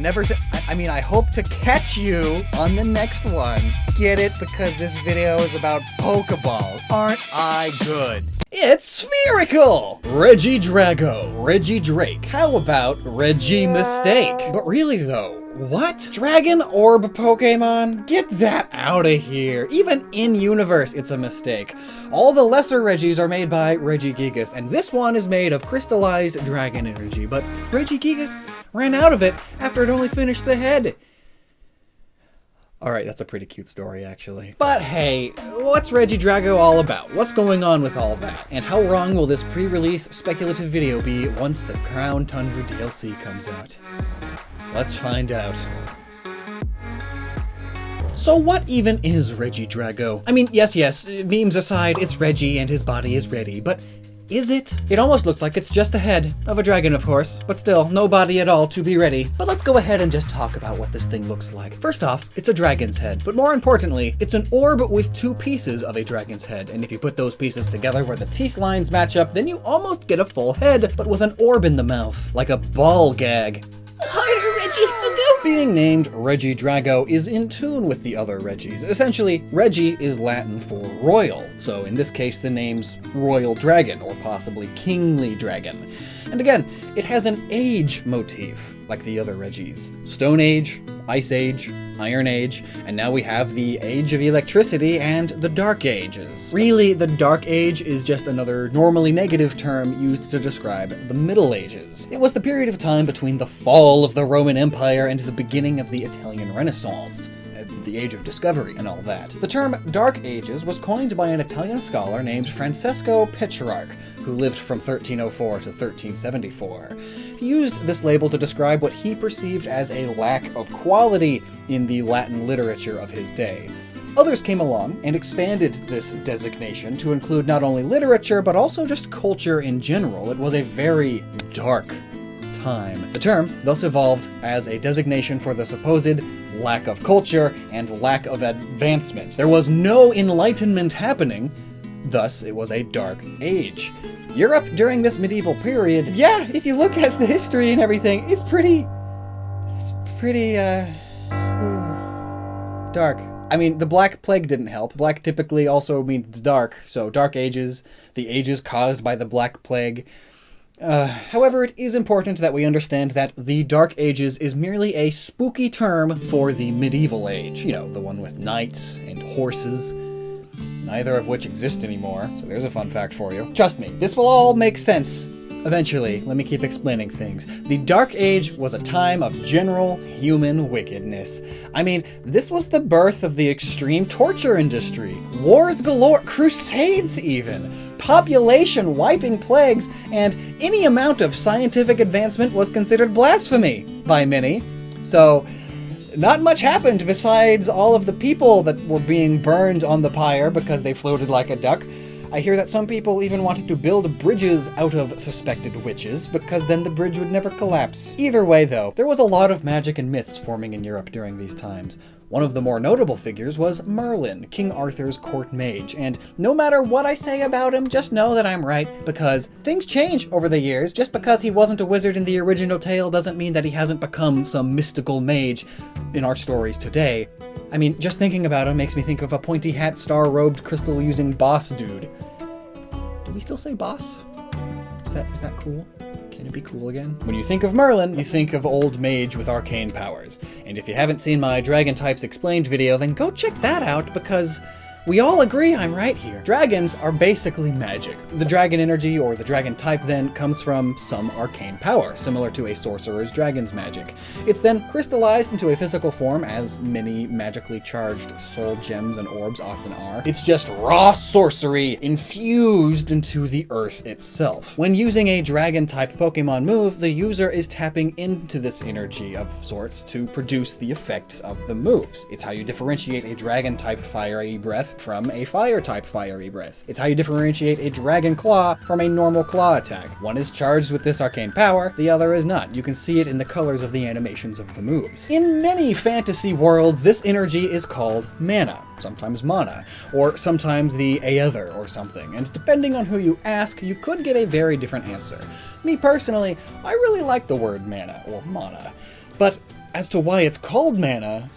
hope to catch you on the next one. Get it? Because this video is about Pokeballs. Aren't I good? It's spherical! Regidrago, Regidrake. How about Regimistake? But really though, what? Dragon Orb Pokemon? Get that out of here. Even in universe, it's a mistake. All the lesser Regis are made by Regigigas, and this one is made of crystallized dragon energy, but Regigigas ran out of it after it only finished the head. Alright, that's a pretty cute story, actually. But hey, what's Regidrago all about? What's going on with all that? And how wrong will this pre-release speculative video be once the Crown Tundra DLC comes out? Let's find out. So what even is Regidrago? I mean, yes, memes aside, it's Reggie and his body is ready, but is it? It almost looks like it's just a head of a dragon, of course, but still, no body at all to be ready. But let's go ahead and just talk about what this thing looks like. First off, it's a dragon's head, but more importantly, it's an orb with 2 pieces of a dragon's head, and if you put those pieces together where the teeth lines match up, then you almost get a full head, but with an orb in the mouth, like a ball gag. Harder, Reggie! Being named Regidrago is in tune with the other Regis. Essentially, Regi is Latin for royal, so in this case the name's Royal Dragon, or possibly Kingly Dragon. And again, it has an age motif, like the other Regis. Stone Age, Ice Age, Iron Age, and now we have the Age of Electricity and the Dark Ages. Really, the Dark Age is just another normally negative term used to describe the Middle Ages. It was the period of time between the fall of the Roman Empire and the beginning of the Italian Renaissance, the Age of Discovery and all that. The term Dark Ages was coined by an Italian scholar named Francesco Petrarch, who lived from 1304 to 1374. He used this label to describe what he perceived as a lack of quality in the Latin literature of his day. Others came along and expanded this designation to include not only literature, but also just culture in general. It was a very dark time. The term thus evolved as a designation for the supposed lack of culture and lack of advancement. There was no enlightenment happening, thus it was a dark age. Europe during this medieval period, yeah, if you look at the history and everything, it's pretty dark. I mean, the Black Plague didn't help. Black typically also means dark, so Dark Ages, the ages caused by the Black Plague. However, it is important that we understand that the Dark Ages is merely a spooky term for the medieval age. You know, the one with knights and horses, neither of which exist anymore. So there's a fun fact for you. Trust me, this will all make sense eventually. Let me keep explaining things. The Dark Age was a time of general human wickedness. I mean, this was the birth of the extreme torture industry, wars galore, crusades even, population wiping plagues, and any amount of scientific advancement was considered blasphemy by many. So, not much happened besides all of the people that were being burned on the pyre because they floated like a duck. I hear that some people even wanted to build bridges out of suspected witches, because then the bridge would never collapse. Either way though, there was a lot of magic and myths forming in Europe during these times. One of the more notable figures was Merlin, King Arthur's court mage, and no matter what I say about him, just know that I'm right, because things change over the years. Just because he wasn't a wizard in the original tale doesn't mean that he hasn't become some mystical mage in our stories today. I mean, just thinking about him makes me think of a pointy hat, star-robed, crystal-using boss dude. Do we still say boss? Is that cool? Can it be cool again? When you think of Merlin, you think of old mage with arcane powers. And if you haven't seen my Dragon Types Explained video, then go check that out, because we all agree I'm right here. Dragons are basically magic. The dragon energy, or the dragon type, then comes from some arcane power, similar to a sorcerer's dragon's magic. It's then crystallized into a physical form, as many magically charged soul gems and orbs often are. It's just raw sorcery infused into the earth itself. When using a dragon-type Pokemon move, the user is tapping into this energy of sorts to produce the effects of the moves. It's how you differentiate a dragon-type fiery breath from a fire-type fiery breath. It's how you differentiate a dragon claw from a normal claw attack. One is charged with this arcane power, the other is not. You can see it in the colors of the animations of the moves. In many fantasy worlds, this energy is called mana, sometimes mana, or sometimes the Aether or something, and depending on who you ask, you could get a very different answer. Me personally, I really like the word mana, or mana, but as to why it's called mana,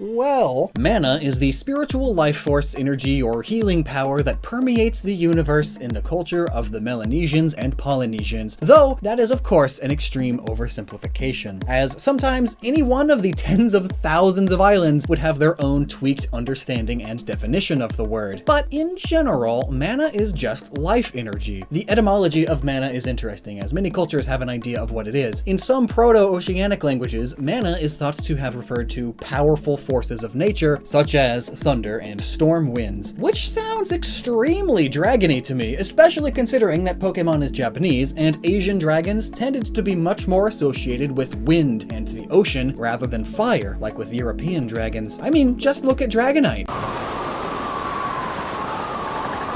well, mana is the spiritual life force, energy, or healing power that permeates the universe in the culture of the Melanesians and Polynesians, though that is of course an extreme oversimplification, as sometimes any one of the tens of thousands of islands would have their own tweaked understanding and definition of the word. But in general, mana is just life energy. The etymology of mana is interesting, as many cultures have an idea of what it is. In some Proto-Oceanic languages, mana is thought to have referred to powerful forces of nature, such as thunder and storm winds, which sounds extremely dragony to me, especially considering that Pokemon is Japanese, and Asian dragons tended to be much more associated with wind and the ocean rather than fire, like with European dragons. I mean, just look at Dragonite.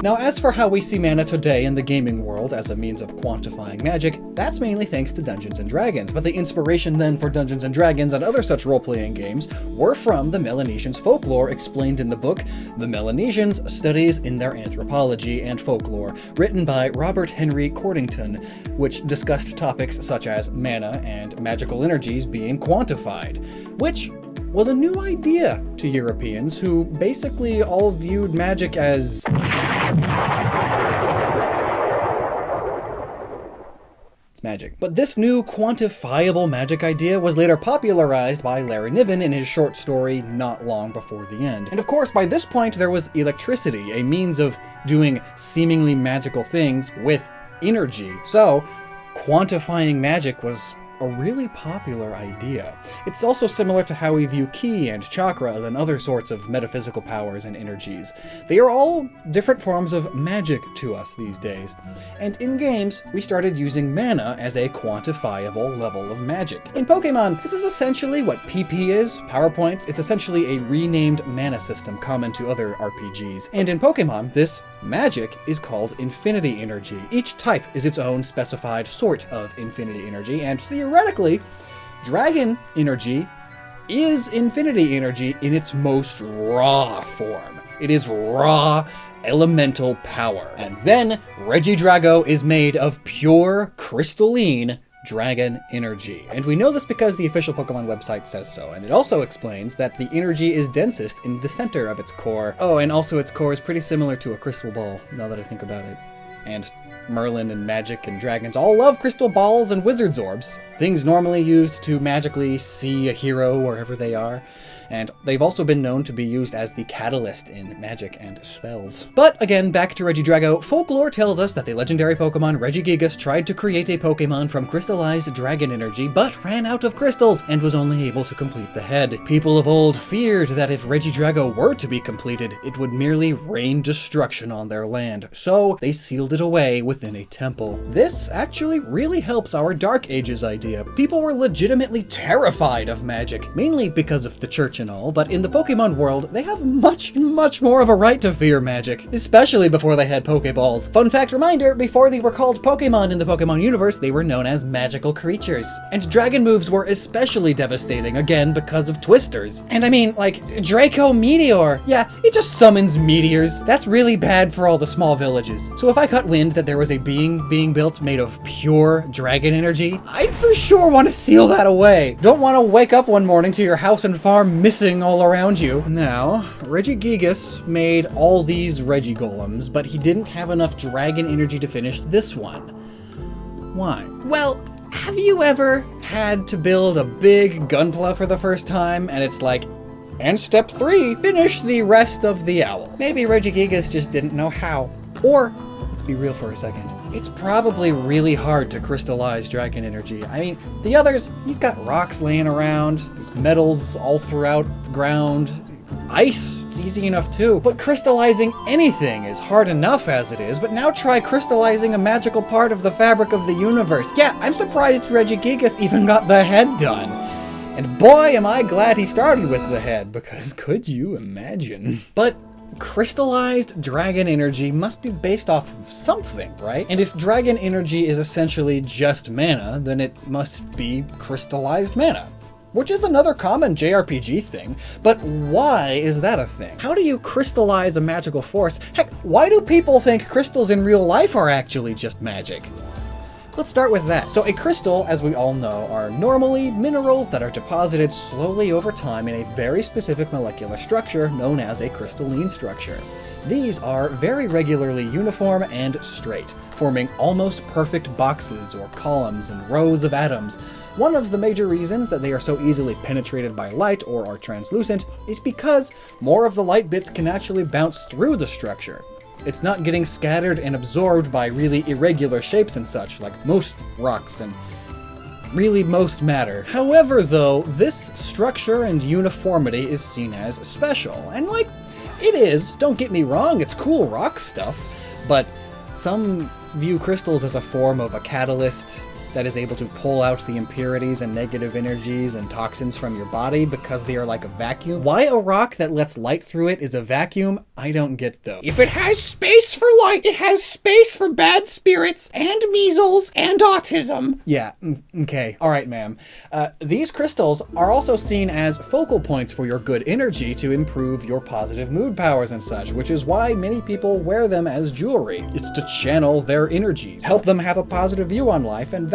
Now, as for how we see mana today in the gaming world as a means of quantifying magic, that's mainly thanks to Dungeons & Dragons, but the inspiration then for Dungeons & Dragons and other such role-playing games were from the Melanesians' folklore explained in the book The Melanesians: Studies in Their Anthropology and Folklore, written by Robert Henry Cordington, which discussed topics such as mana and magical energies being quantified, which was a new idea to Europeans, who basically all viewed magic as It's magic. But this new quantifiable magic idea was later popularized by Larry Niven in his short story Not Long Before the End. And of course, by this point, there was electricity, a means of doing seemingly magical things with energy. So, quantifying magic was a really popular idea. It's also similar to how we view ki and chakras and other sorts of metaphysical powers and energies. They are all different forms of magic to us these days. And in games, we started using mana as a quantifiable level of magic. In Pokemon, this is essentially what PP is, power points. It's essentially a renamed mana system common to other RPGs. And in Pokemon, this magic is called infinity energy. Each type is its own specified sort of infinity energy, and theoretically, dragon energy is infinity energy in its most raw form. It is raw elemental power. And then Regidrago is made of pure crystalline dragon energy. And we know this because the official Pokemon website says so, and it also explains that the energy is densest in the center of its core. Oh, and also its core is pretty similar to a crystal ball, now that I think about it. And Merlin and Magic and Dragons all love crystal balls and wizard's orbs, things normally used to magically see a hero wherever they are. And they've also been known to be used as the catalyst in magic and spells. But again, back to Regidrago, folklore tells us that the legendary Pokemon Regigigas tried to create a Pokemon from crystallized dragon energy, but ran out of crystals and was only able to complete the head. People of old feared that if Regidrago were to be completed, it would merely rain destruction on their land, so they sealed it away within a temple. This actually really helps our Dark Ages idea. People were legitimately terrified of magic, mainly because of the church and all, but in the Pokemon world, they have much more of a right to fear magic, especially before they had Pokeballs. Fun fact reminder, before they were called Pokemon in the Pokemon universe, they were known as magical creatures. And dragon moves were especially devastating, again, because of twisters. And I mean, like, Draco Meteor. Yeah, it just summons meteors. That's really bad for all the small villages. So if I caught wind that there was a being being built made of pure dragon energy, I'd for sure want to seal that away. Don't want to wake up one morning to your house and farm missing all around you. Now, Regigigas made all these Regigolems, but he didn't have enough dragon energy to finish this one. Why? Well, have you ever had to build a big Gunpla for the first time, and it's like, and step 3, finish the rest of the owl? Maybe Regigigas just didn't know how. Or, let's be real for a second, it's probably really hard to crystallize dragon energy. I mean, the others, he's got rocks laying around, there's metals all throughout the ground, ice, it's easy enough too. But crystallizing anything is hard enough as it is, but now try crystallizing a magical part of the fabric of the universe. Yeah, I'm surprised Regigigas even got the head done. And boy, am I glad he started with the head, because could you imagine? But crystallized dragon energy must be based off of something, right? And if dragon energy is essentially just mana, then it must be crystallized mana, which is another common JRPG thing. But why is that a thing? How do you crystallize a magical force? Heck, why do people think crystals in real life are actually just magic? Let's start with that. So a crystal, as we all know, are normally minerals that are deposited slowly over time in a very specific molecular structure known as a crystalline structure. These are very regularly uniform and straight, forming almost perfect boxes or columns and rows of atoms. One of the major reasons that they are so easily penetrated by light or are translucent is because more of the light bits can actually bounce through the structure. It's not getting scattered and absorbed by really irregular shapes and such, like most rocks and really most matter. However, though, this structure and uniformity is seen as special. And like, it is, don't get me wrong, it's cool rock stuff, but some view crystals as a form of a catalyst that is able to pull out the impurities and negative energies and toxins from your body because they are like a vacuum. Why a rock that lets light through it is a vacuum, I don't get though. If it has space for light, it has space for bad spirits and measles and autism. Yeah, okay. Alright, ma'am. These crystals are also seen as focal points for your good energy to improve your positive mood powers and such, which is why many people wear them as jewelry. It's to channel their energies, help them have a positive view on life, and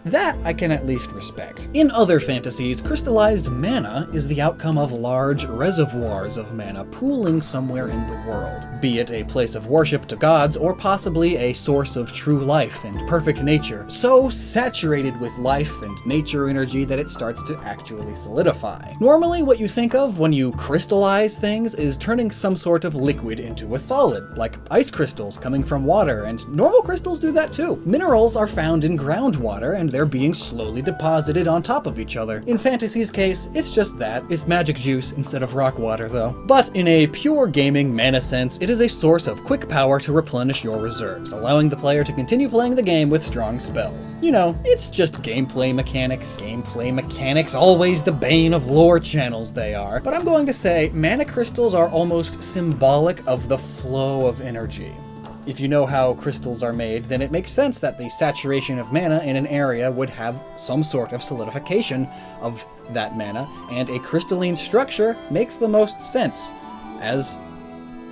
That I can at least respect. In other fantasies, crystallized mana is the outcome of large reservoirs of mana pooling somewhere in the world, be it a place of worship to gods or possibly a source of true life and perfect nature, so saturated with life and nature energy that it starts to actually solidify. Normally, what you think of when you crystallize things is turning some sort of liquid into a solid, like ice crystals coming from water, and normal crystals do that too. Minerals are found in groundwater, and they're being slowly deposited on top of each other. In Fantasy's case, it's just that. It's magic juice instead of rock water, though. But in a pure gaming mana sense, it is a source of quick power to replenish your reserves, allowing the player to continue playing the game with strong spells. You know, it's just gameplay mechanics. Gameplay mechanics, always the bane of lore channels they are. But I'm going to say, mana crystals are almost symbolic of the flow of energy. If you know how crystals are made, then it makes sense that the saturation of mana in an area would have some sort of solidification of that mana, and a crystalline structure makes the most sense, as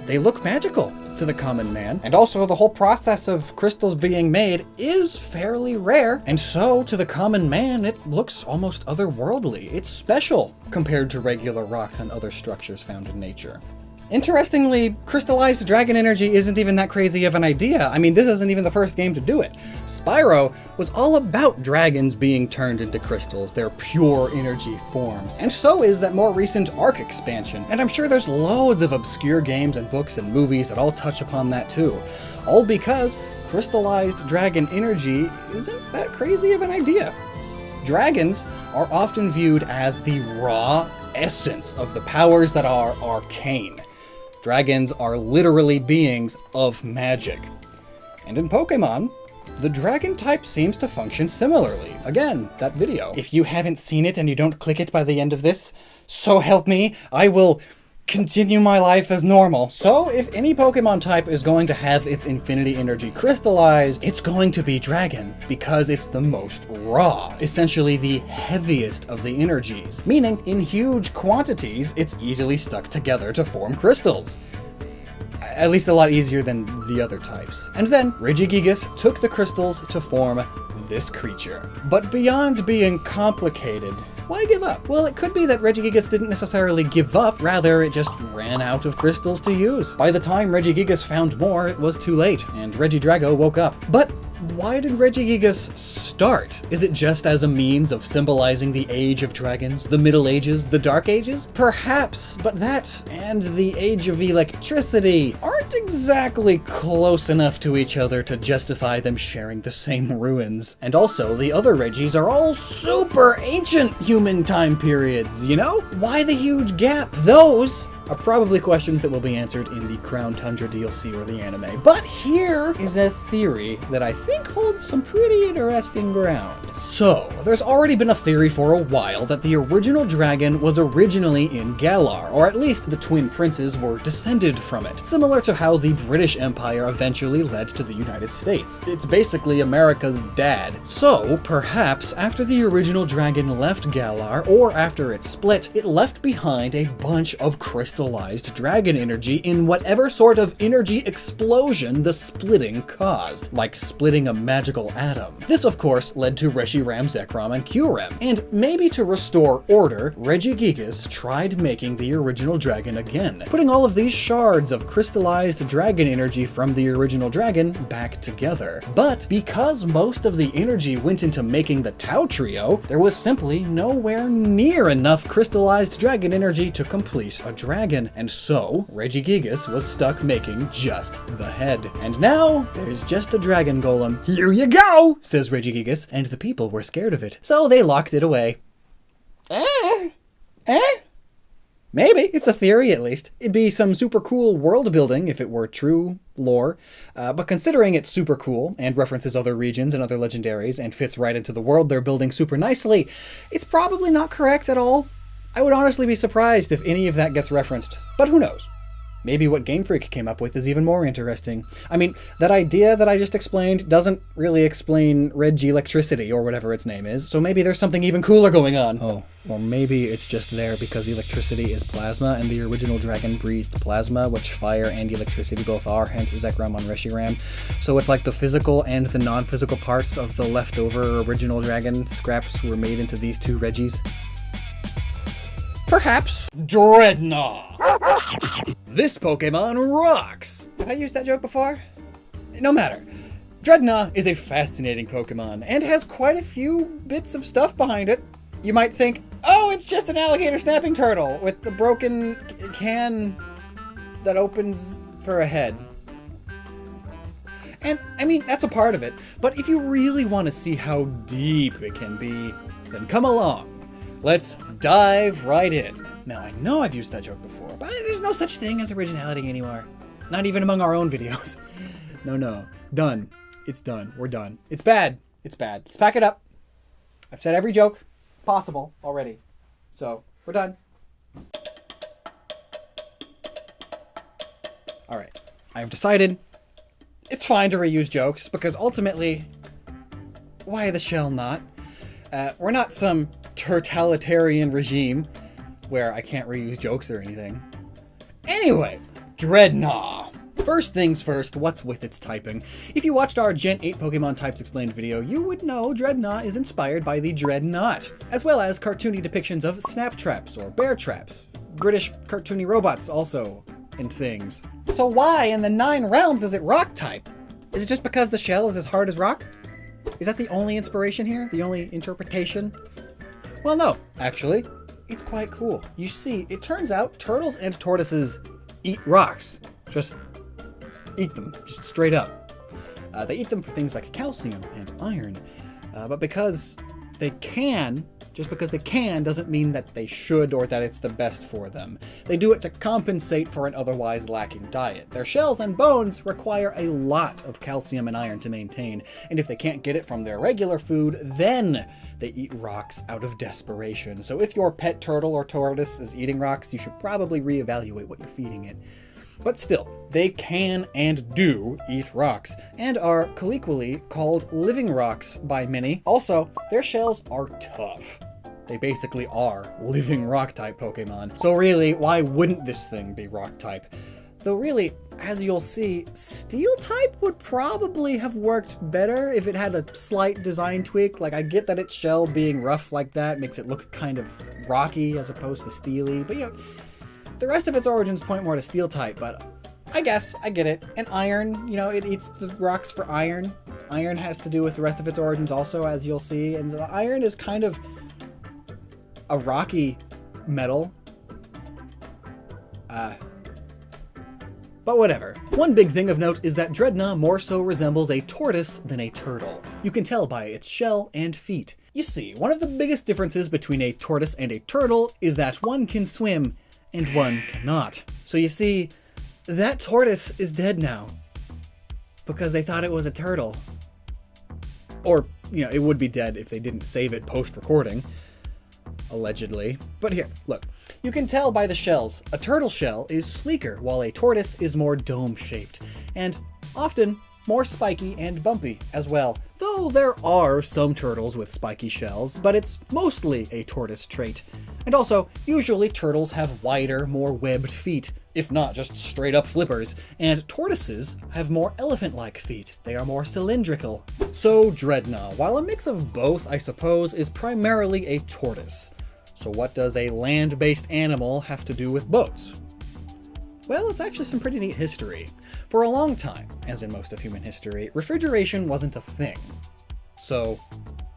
they look magical to the common man. And also the whole process of crystals being made is fairly rare, and so to the common man it looks almost otherworldly. It's special compared to regular rocks and other structures found in nature. Interestingly, crystallized dragon energy isn't even that crazy of an idea. I mean, this isn't even the first game to do it. Spyro was all about dragons being turned into crystals, their pure energy forms. And so is that more recent Ark expansion. And I'm sure there's loads of obscure games and books and movies that all touch upon that too. All because crystallized dragon energy isn't that crazy of an idea. Dragons are often viewed as the raw essence of the powers that are arcane. Dragons are literally beings of magic. And in Pokemon, the dragon type seems to function similarly. Again, that video. If you haven't seen it and you don't click it by the end of this, so help me, I will continue my life as normal. So if any Pokemon type is going to have its infinity energy crystallized, it's going to be dragon, because it's the most raw, essentially the heaviest of the energies, meaning in huge quantities it's easily stuck together to form crystals. At least a lot easier than the other types. And then Regigigas took the crystals to form this creature. But beyond being complicated, why give up? Well, it could be that Regigigas didn't necessarily give up, rather it just ran out of crystals to use. By the time Regigigas found more, it was too late, and Regidrago woke up. But why did Regigigas start? Is it just as a means of symbolizing the age of dragons, the Middle Ages, the Dark Ages? Perhaps, but that and the age of electricity aren't exactly close enough to each other to justify them sharing the same ruins. And also, the other Regis are all super ancient human time periods, you know? Why the huge gap? Those are probably questions that will be answered in the Crown Tundra DLC or the anime. But here is a theory that I think holds some pretty interesting ground. So, there's already been a theory for a while that the original dragon was originally in Galar, or at least the twin princes were descended from it, similar to how the British Empire eventually led to the United States. It's basically America's dad. So, perhaps after the original dragon left Galar, or after it split, it left behind a bunch of crystallized dragon energy in whatever sort of energy explosion the splitting caused, like splitting a magical atom. This, of course, led to Reshiram, Zekrom, and Kyurem. And maybe to restore order, Regigigas tried making the original dragon again, putting all of these shards of crystallized dragon energy from the original dragon back together. But because most of the energy went into making the Tau Trio, there was simply nowhere near enough crystallized dragon energy to complete a dragon. And so, Regigigas was stuck making just the head. And now, there's just a dragon golem. Here you go, says Regigigas, and the people were scared of it. So they locked it away. Maybe. It's a theory, at least. It'd be some super cool world building if it were true lore. But considering it's super cool, and references other regions and other legendaries, and fits right into the world they're building super nicely, it's probably not correct at all. I would honestly be surprised if any of that gets referenced, but who knows? maybe what Game Freak came up with is even more interesting. I mean, that idea that I just explained doesn't really explain Regilectricity, or whatever its name is, so maybe there's something even cooler going on. Oh, or maybe it's just there because electricity is plasma, and the original dragon breathed plasma, which fire and electricity both are, hence Zekrom on Reshiram. So it's like the physical and the non-physical parts of the leftover original dragon scraps were made into these two Regis. Perhaps. Dreadnought! This Pokemon rocks! Have I used that joke before? No matter. Dreadnought is a fascinating Pokemon, and has quite a few bits of stuff behind it. You might think, oh, it's just an alligator snapping turtle with the broken can that opens for a head. And, I mean, that's a part of it, but if you really want to see how deep it can be, then come along. Let's dive right in. Now, I know I've used that joke before, but there's no such thing as originality anymore. Not even among our own videos. No. Done. It's done. We're done. It's bad. It's bad. Let's pack it up. I've said every joke possible already. So, we're done. Alright. I have decided it's fine to reuse jokes, because ultimately, why the shell not? We're not some totalitarian regime where I can't reuse jokes or anything. Anyway, Dreadnought. First things first, what's with its typing? If you watched our Gen 8 Pokemon Types Explained video, you would know Dreadnought is inspired by the Dreadnought, as well as cartoony depictions of snap traps or bear traps. British cartoony robots also, and things. So why in the 9 realms is it rock type? Is it just because the shell is as hard as rock? Is that the only inspiration here? The only interpretation? Well, no, actually, it's quite cool. You see, it turns out turtles and tortoises eat rocks. Just eat them, just straight up. They eat them for things like calcium and iron. But because they can, just because they can doesn't mean that they should or that it's the best for them. They do it to compensate for an otherwise lacking diet. Their shells and bones require a lot of calcium and iron to maintain, and if they can't get it from their regular food, then they eat rocks out of desperation. So if your pet turtle or tortoise is eating rocks, you should probably reevaluate what you're feeding it. But still, they can and do eat rocks, and are colloquially called living rocks by many. Also, their shells are tough. They basically are living rock type Pokemon. So really, why wouldn't this thing be rock type? Though really, as you'll see, steel type would probably have worked better if it had a slight design tweak. Like, I get that its shell being rough like that makes it look kind of rocky as opposed to steely, but you know, the rest of its origins point more to steel type, but I guess, I get it. And iron, you know, it eats the rocks for iron. Iron has to do with the rest of its origins also, as you'll see, and so iron is kind of a rocky metal. But whatever. One big thing of note is that Dreadnought more so resembles a tortoise than a turtle. You can tell by its shell and feet. You see, one of the biggest differences between a tortoise and a turtle is that one can swim and one cannot. So you see, that tortoise is dead now because they thought it was a turtle. Or, you know, it would be dead if they didn't save it post-recording. Allegedly. But here, look. You can tell by the shells. A turtle shell is sleeker, while a tortoise is more dome-shaped, and often more spiky and bumpy as well. Though there are some turtles with spiky shells, but it's mostly a tortoise trait. And also, usually turtles have wider, more webbed feet, if not just straight up flippers, and tortoises have more elephant-like feet. They are more cylindrical. So Dreadnought, while a mix of both, I suppose, is primarily a tortoise. So what does a land-based animal have to do with boats? Well, it's actually some pretty neat history. For a long time, as in most of human history, refrigeration wasn't a thing. So,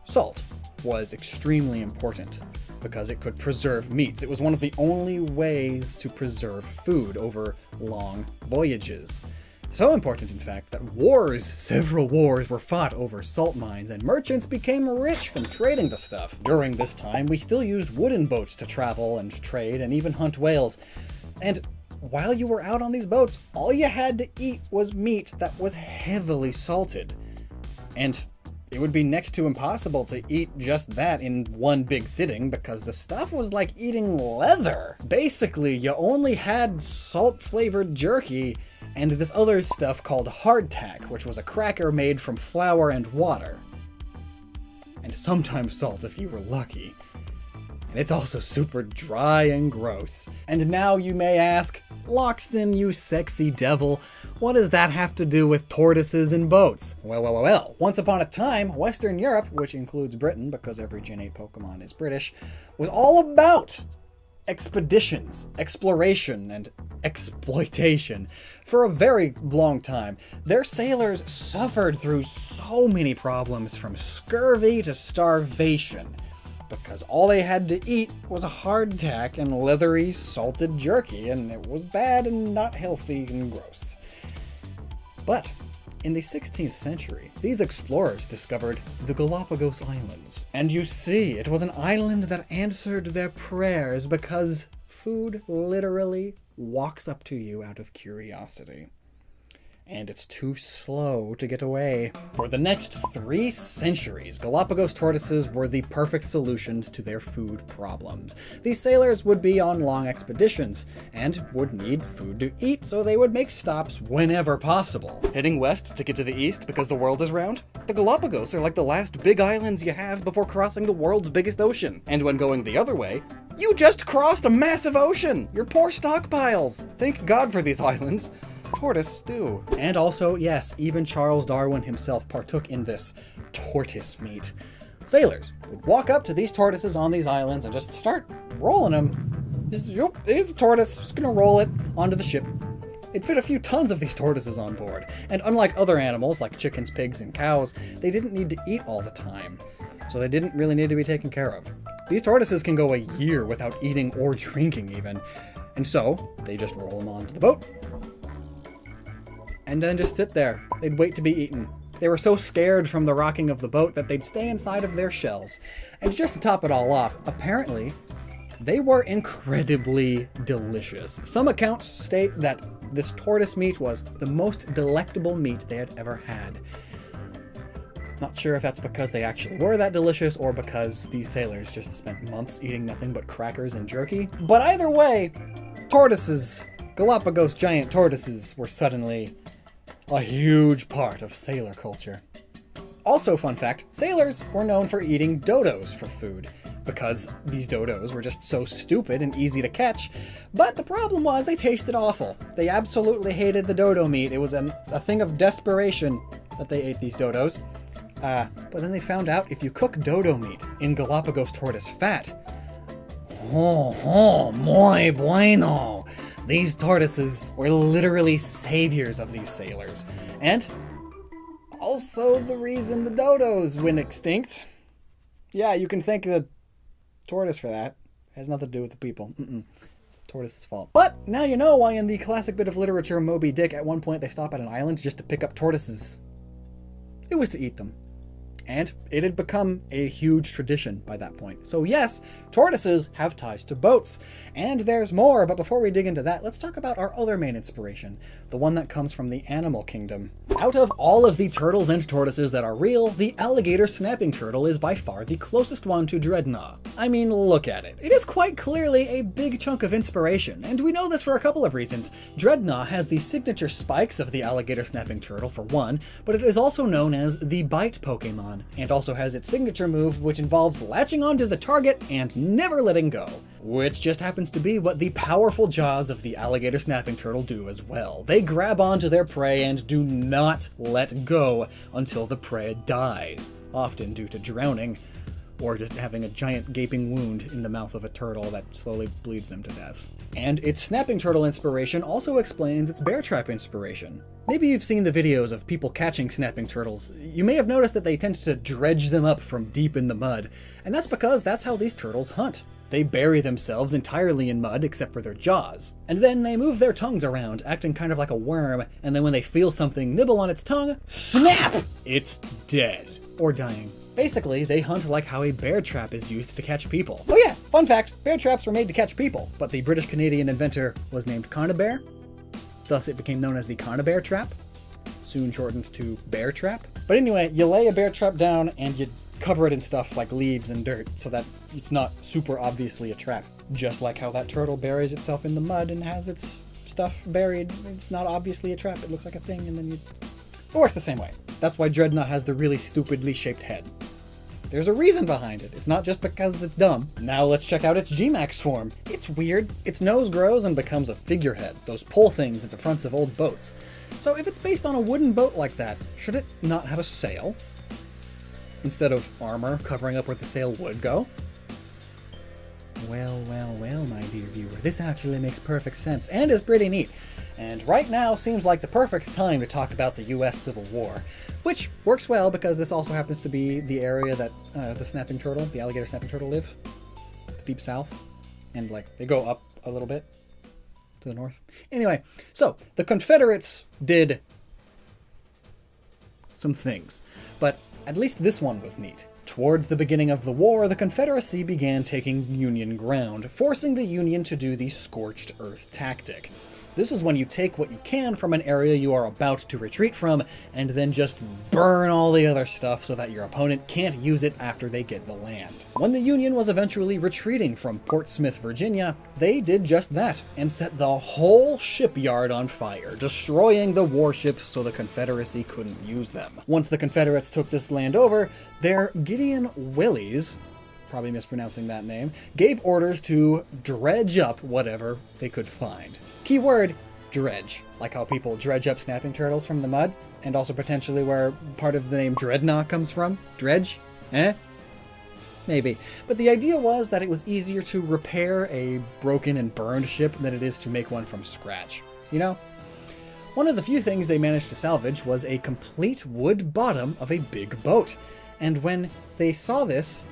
salt was extremely important because it could preserve meats. It was one of the only ways to preserve food over long voyages. So important, in fact, that several wars were fought over salt mines, and merchants became rich from trading the stuff. During this time, we still used wooden boats to travel and trade and even hunt whales. And while you were out on these boats, all you had to eat was meat that was heavily salted. And it would be next to impossible to eat just that in one big sitting because the stuff was like eating leather. Basically, you only had salt-flavored jerky and this other stuff called hardtack, which was a cracker made from flour and water. And sometimes salt if you were lucky. And it's also super dry and gross. And now you may ask, Lockstin, you sexy devil, what does that have to do with tortoises and boats? Well, once upon a time, Western Europe, which includes Britain because every Gen 8 Pokemon is British, was all about expeditions, exploration, and exploitation. For a very long time, their sailors suffered through so many problems from scurvy to starvation, because all they had to eat was a hardtack and leathery salted jerky, and it was bad and not healthy and gross. But in the 16th century, these explorers discovered the Galapagos Islands. And you see, it was an island that answered their prayers because food literally walks up to you out of curiosity. And it's too slow to get away. For the next 3 centuries, Galapagos tortoises were the perfect solutions to their food problems. These sailors would be on long expeditions and would need food to eat, so they would make stops whenever possible. Heading west to get to the east because the world is round? The Galapagos are like the last big islands you have before crossing the world's biggest ocean. And when going the other way, you just crossed a massive ocean! Your poor stockpiles! Thank God for these islands. Tortoise stew. And also, yes, even Charles Darwin himself partook in this tortoise meat. Sailors would walk up to these tortoises on these islands and just start rolling them. Here's a tortoise, just gonna roll it onto the ship. It fit a few tons of these tortoises on board. And unlike other animals like chickens, pigs, and cows, they didn't need to eat all the time. So they didn't really need to be taken care of. These tortoises can go a year without eating or drinking even. And so they just roll them onto the boat and then just sit there. They'd wait to be eaten. They were so scared from the rocking of the boat that they'd stay inside of their shells. And just to top it all off, apparently, they were incredibly delicious. Some accounts state that this tortoise meat was the most delectable meat they had ever had. Not sure if that's because they actually were that delicious or because these sailors just spent months eating nothing but crackers and jerky. But either way, tortoises, Galapagos giant tortoises, were suddenly a huge part of sailor culture. Also, fun fact, sailors were known for eating dodos for food, because these dodos were just so stupid and easy to catch, but the problem was they tasted awful. They absolutely hated the dodo meat. It was a thing of desperation that they ate these dodos. But then they found out if you cook dodo meat in Galapagos tortoise fat, muy bueno. These tortoises were literally saviors of these sailors. And also the reason the dodos went extinct. Yeah, you can thank the tortoise for that. It has nothing to do with the people. It's the tortoise's fault. But now you know why in the classic bit of literature Moby Dick at one point they stop at an island just to pick up tortoises. It was to eat them. And it had become a huge tradition by that point. So yes, tortoises have ties to boats. And there's more, but before we dig into that, let's talk about our other main inspiration, the one that comes from the animal kingdom. Out of all of the turtles and tortoises that are real, the alligator snapping turtle is by far the closest one to Dreadnought. I mean, look at it. It is quite clearly a big chunk of inspiration, and we know this for a couple of reasons. Dreadnought has the signature spikes of the alligator snapping turtle for one, but it is also known as the bite Pokemon, and also has its signature move, which involves latching onto the target and never letting go. Which just happens to be what the powerful jaws of the alligator snapping turtle do as well. They grab onto their prey and do not let go until the prey dies, often due to drowning, or just having a giant gaping wound in the mouth of a turtle that slowly bleeds them to death. And its snapping turtle inspiration also explains its bear trap inspiration. Maybe you've seen the videos of people catching snapping turtles. You may have noticed that they tend to dredge them up from deep in the mud, and that's because that's how these turtles hunt. They bury themselves entirely in mud except for their jaws, and then they move their tongues around, acting kind of like a worm, and then when they feel something nibble on its tongue, snap! It's dead. Or dying. Basically, they hunt like how a bear trap is used to catch people. Oh yeah, fun fact, bear traps were made to catch people, but the British-Canadian inventor was named Conibear. Thus it became known as the Conibear trap, soon shortened to bear trap. But anyway, you lay a bear trap down and you cover it in stuff like leaves and dirt so that it's not super obviously a trap. Just like how that turtle buries itself in the mud and has its stuff buried. It's not obviously a trap. It looks like a thing and then you... It works the same way. That's why Dreadnought has the really stupidly shaped head. There's a reason behind it. It's not just because it's dumb. Now let's check out its G-Max form. It's weird. Its nose grows and becomes a figurehead, those pole things at the fronts of old boats. So if it's based on a wooden boat like that, should it not have a sail? Instead of armor covering up where the sail would go? Well, well, well, my dear viewer, this actually makes perfect sense and is pretty neat. And right now seems like the perfect time to talk about the US Civil War, which works well because this also happens to be the area that the snapping turtle, the alligator snapping turtle live, the deep south, and like they go up a little bit to the north. Anyway, so the Confederates did some things, but at least this one was neat. Towards the beginning of the war, the Confederacy began taking Union ground, forcing the Union to do the scorched earth tactic. This is when you take what you can from an area you are about to retreat from, and then just burn all the other stuff so that your opponent can't use it after they get the land. When the Union was eventually retreating from Portsmouth, Virginia, they did just that, and set the whole shipyard on fire, destroying the warships so the Confederacy couldn't use them. Once the Confederates took this land over, their Gideon Willies, probably mispronouncing that name, gave orders to dredge up whatever they could find. Keyword, dredge. Like how people dredge up snapping turtles from the mud, and also potentially where part of the name Dreadnought comes from. Dredge? Eh? Maybe. But the idea was that it was easier to repair a broken and burned ship than it is to make one from scratch. You know? One of the few things they managed to salvage was a complete wood bottom of a big boat. And when they saw this,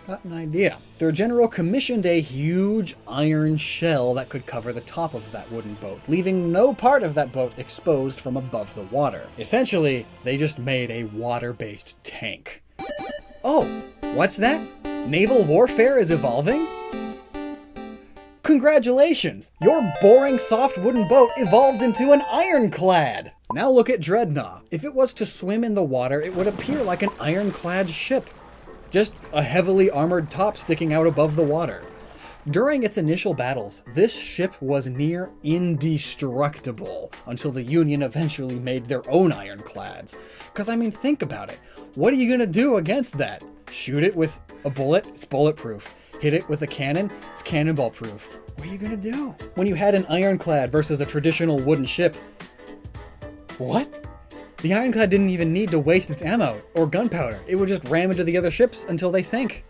got an idea. Their general commissioned a huge iron shell that could cover the top of that wooden boat, leaving no part of that boat exposed from above the water. Essentially, they just made a water-based tank. Oh, what's that? Naval warfare is evolving? Congratulations! Your boring soft wooden boat evolved into an ironclad! Now look at Dreadnought. If it was to swim in the water, it would appear like an ironclad ship. Just a heavily armored top sticking out above the water. During its initial battles, this ship was near indestructible until the Union eventually made their own ironclads. Cause I mean, think about it. What are you gonna do against that? Shoot it with a bullet? It's bulletproof. Hit it with a cannon? It's cannonball proof. What are you gonna do? When you had an ironclad versus a traditional wooden ship, what? The ironclad didn't even need to waste its ammo or gunpowder. It would just ram into the other ships until they sank.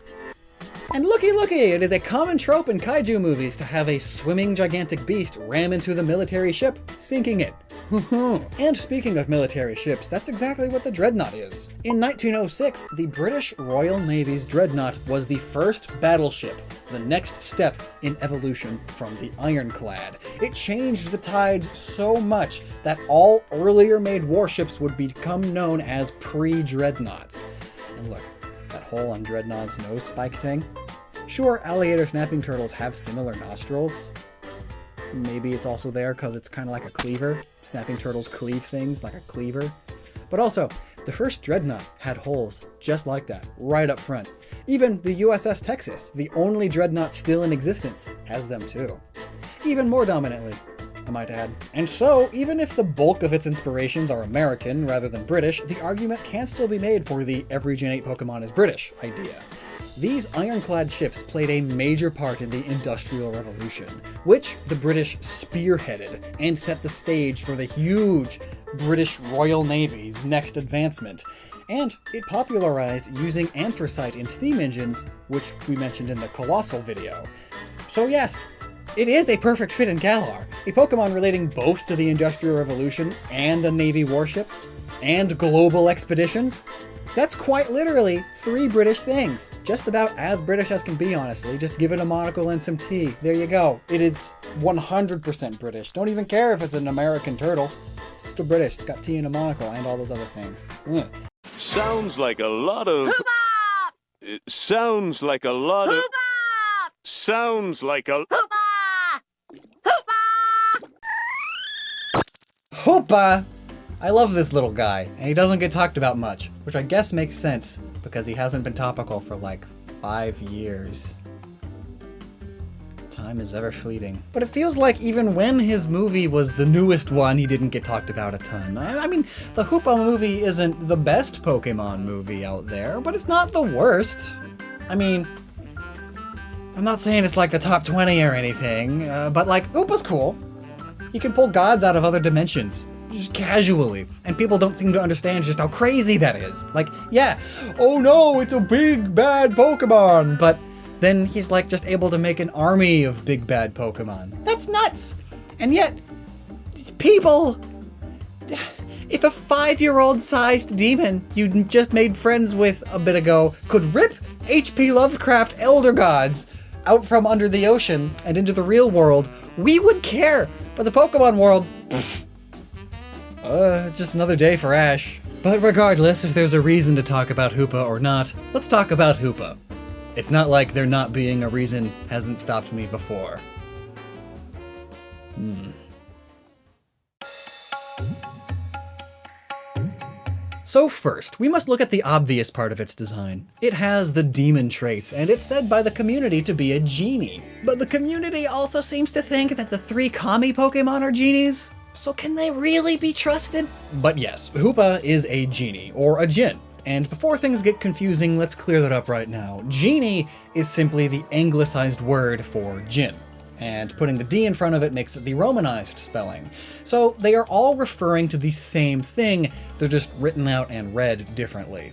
And looky, it is a common trope in kaiju movies to have a swimming gigantic beast ram into the military ship, sinking it. And speaking of military ships, that's exactly what the Dreadnought is. In 1906, the British Royal Navy's Dreadnought was the first battleship, the next step in evolution from the ironclad. It changed the tides so much that all earlier made warships would become known as pre-Dreadnoughts. And look, that hole on Dreadnought's nose spike thing? Sure, alligator snapping turtles have similar nostrils. Maybe it's also there because it's kind of like a cleaver. Snapping turtles cleave things like a cleaver. But also, the first Dreadnought had holes just like that, right up front. Even the USS Texas, the only Dreadnought still in existence, has them too. Even more dominantly, I might add. And so, even if the bulk of its inspirations are American rather than British, the argument can still be made for the every Gen 8 Pokemon is British idea. These ironclad ships played a major part in the Industrial Revolution, which the British spearheaded and set the stage for the huge British Royal Navy's next advancement. And it popularized using anthracite in steam engines, which we mentioned in the Colossal video. So yes, it is a perfect fit in Galar, a Pokemon relating both to the Industrial Revolution and a Navy warship, and global expeditions. That's quite literally 3 British things. Just about as British as can be, honestly. Just give it a monocle and some tea. There you go. It is 100% British. Don't even care if it's an American turtle. It's still British. It's got tea and a monocle and all those other things. Sounds like a lot of... Sounds like a lot of... Sounds like a... Hoopa! I love this little guy, and he doesn't get talked about much, which I guess makes sense, because he hasn't been topical for like 5 years. Time is ever fleeting. But it feels like even when his movie was the newest one, he didn't get talked about a ton. I mean, the Hoopa movie isn't the best Pokemon movie out there, but it's not the worst. I mean, I'm not saying it's like the top 20 or anything, but like, Hoopa's cool. You can pull gods out of other dimensions, just casually, and people don't seem to understand just how crazy that is. Like, yeah, oh no, it's a big bad Pokemon, but then he's like just able to make an army of big bad Pokemon. That's nuts! And yet, people, if a 5-year-old sized demon you just made friends with a bit ago could rip H.P. Lovecraft elder gods out from under the ocean and into the real world, we would care. But the Pokemon world, it's just another day for Ash. But regardless, if there's a reason to talk about Hoopa or not, let's talk about Hoopa. It's not like there not being a reason hasn't stopped me before. So first, we must look at the obvious part of its design. It has the demon traits, and it's said by the community to be a genie. But the community also seems to think that the 3 Kami Pokemon are genies. So can they really be trusted? But yes, Hoopa is a genie, or a djinn. And before things get confusing, let's clear that up right now. Genie is simply the anglicized word for djinn, and putting the D in front of it makes it the Romanized spelling. So they are all referring to the same thing, they're just written out and read differently.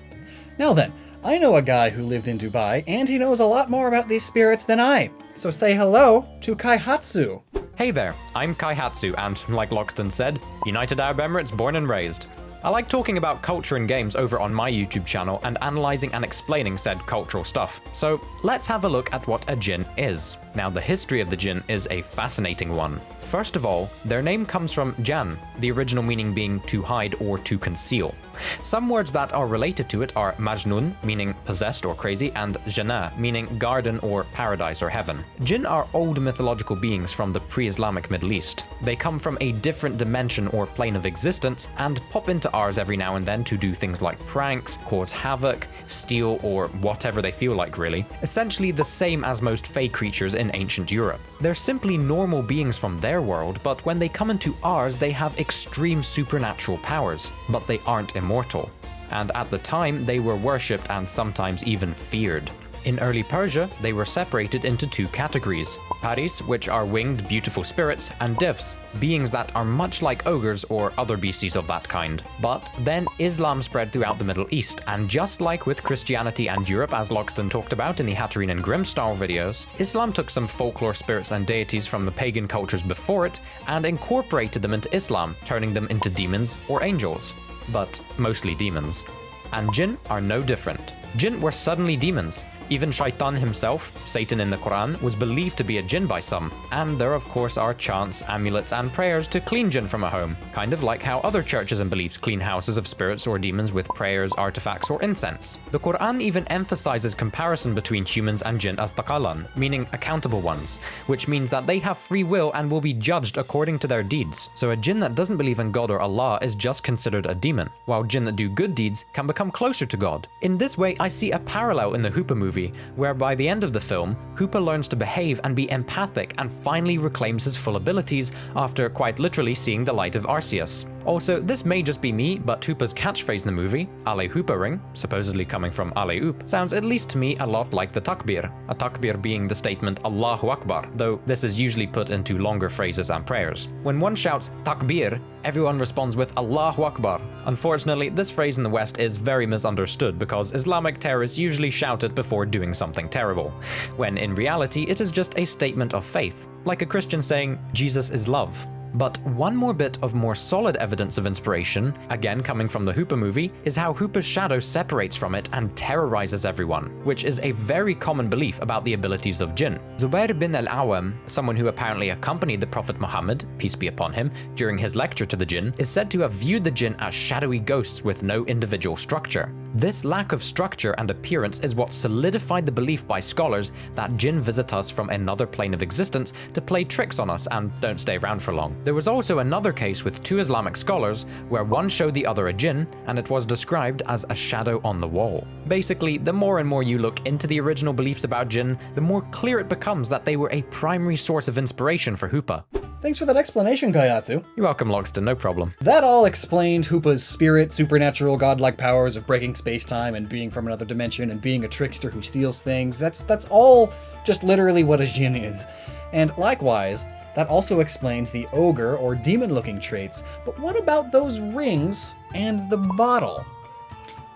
Now then, I know a guy who lived in Dubai, and he knows a lot more about these spirits than I. So say hello to Kaihatsu. Hey there, I'm Kaihatsu, and like Lockstin said, United Arab Emirates born and raised. I like talking about culture and games over on my YouTube channel and analyzing and explaining said cultural stuff. So let's have a look at what a djinn is. Now, the history of the djinn is a fascinating one. First of all, their name comes from jan, the original meaning being to hide or to conceal. Some words that are related to it are majnun, meaning possessed or crazy, and jannah, meaning garden or paradise or heaven. Jinn are old mythological beings from the pre-Islamic Middle East. They come from a different dimension or plane of existence and pop into ours every now and then to do things like pranks, cause havoc, steal, or whatever they feel like really. Essentially the same as most fae creatures in ancient Europe. They're simply normal beings from their world, but when they come into ours they have extreme supernatural powers, but they aren't immortal. And at the time they were worshipped and sometimes even feared. In early Persia, they were separated into 2 categories: paris, which are winged, beautiful spirits, and divs, beings that are much like ogres or other beasties of that kind. But then Islam spread throughout the Middle East, and just like with Christianity and Europe, as Lockstin talked about in the Hatterene and Grimm style videos, Islam took some folklore spirits and deities from the pagan cultures before it and incorporated them into Islam, turning them into demons or angels. But mostly demons. And jinn are no different. Jinn were suddenly demons. Even Shaitan himself, Satan in the Quran, was believed to be a jinn by some, and there of course are chants, amulets, and prayers to clean jinn from a home, kind of like how other churches and beliefs clean houses of spirits or demons with prayers, artifacts, or incense. The Quran even emphasizes comparison between humans and jinn as taqalan, meaning accountable ones, which means that they have free will and will be judged according to their deeds. So a jinn that doesn't believe in God or Allah is just considered a demon, while jinn that do good deeds can become closer to God. In this way, I see a parallel in the Hoopa movie, where by the end of the film, Hoopa learns to behave and be empathic and finally reclaims his full abilities after quite literally seeing the light of Arceus. Also, this may just be me, but Hoopa's catchphrase in the movie, Ale Hoopa Ring, supposedly coming from Ale Oop, sounds at least to me a lot like the takbir, a takbir being the statement Allahu Akbar, though this is usually put into longer phrases and prayers. When one shouts takbir, everyone responds with Allahu Akbar. Unfortunately, this phrase in the West is very misunderstood because Islamic terrorists usually shout it before doing something terrible, when in reality it is just a statement of faith, like a Christian saying, Jesus is love. But one more bit of more solid evidence of inspiration, again coming from the Hoopa movie, is how Hoopa's shadow separates from it and terrorizes everyone, which is a very common belief about the abilities of jinn. Zubair bin al-Awam, someone who apparently accompanied the Prophet Muhammad, peace be upon him, during his lecture to the jinn, is said to have viewed the jinn as shadowy ghosts with no individual structure. This lack of structure and appearance is what solidified the belief by scholars that Jinn visit us from another plane of existence to play tricks on us and don't stay around for long. There was also another case with 2 Islamic scholars where one showed the other a Jinn, and it was described as a shadow on the wall. Basically, the more and more you look into the original beliefs about Jinn, the more clear it becomes that they were a primary source of inspiration for Hoopa. Thanks for that explanation, Kayatsu. You're welcome, Lockstin, no problem. That all explained Hoopa's spirit, supernatural, godlike powers of breaking space-time and being from another dimension and being a trickster who steals things. That's all just literally what a Jinn is. And likewise, that also explains the ogre or demon-looking traits. But what about those rings and the bottle?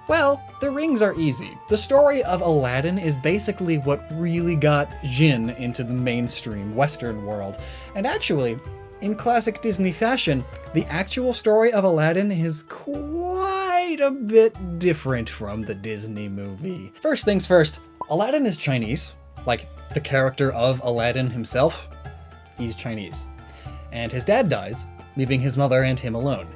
Well, the rings are easy. The story of Aladdin is basically what really got Jinn into the mainstream Western world. And actually, in classic Disney fashion, the actual story of Aladdin is quite a bit different from the Disney movie. First things first, Aladdin is Chinese. Like, the character of Aladdin himself, he's Chinese. And his dad dies, leaving his mother and him alone.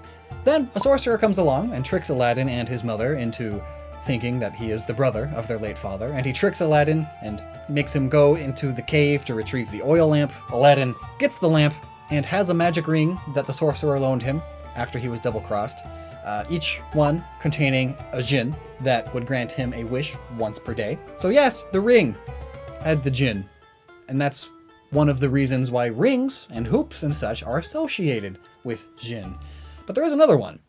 Then a sorcerer comes along and tricks Aladdin and his mother into thinking that he is the brother of their late father, and he tricks Aladdin and makes him go into the cave to retrieve the oil lamp. Aladdin gets the lamp and has a magic ring that the sorcerer loaned him after he was double-crossed, each one containing a Jinn that would grant him a wish once per day. So yes, the ring had the Jinn, and that's one of the reasons why rings and hoops and such are associated with Jinn. But there is another one.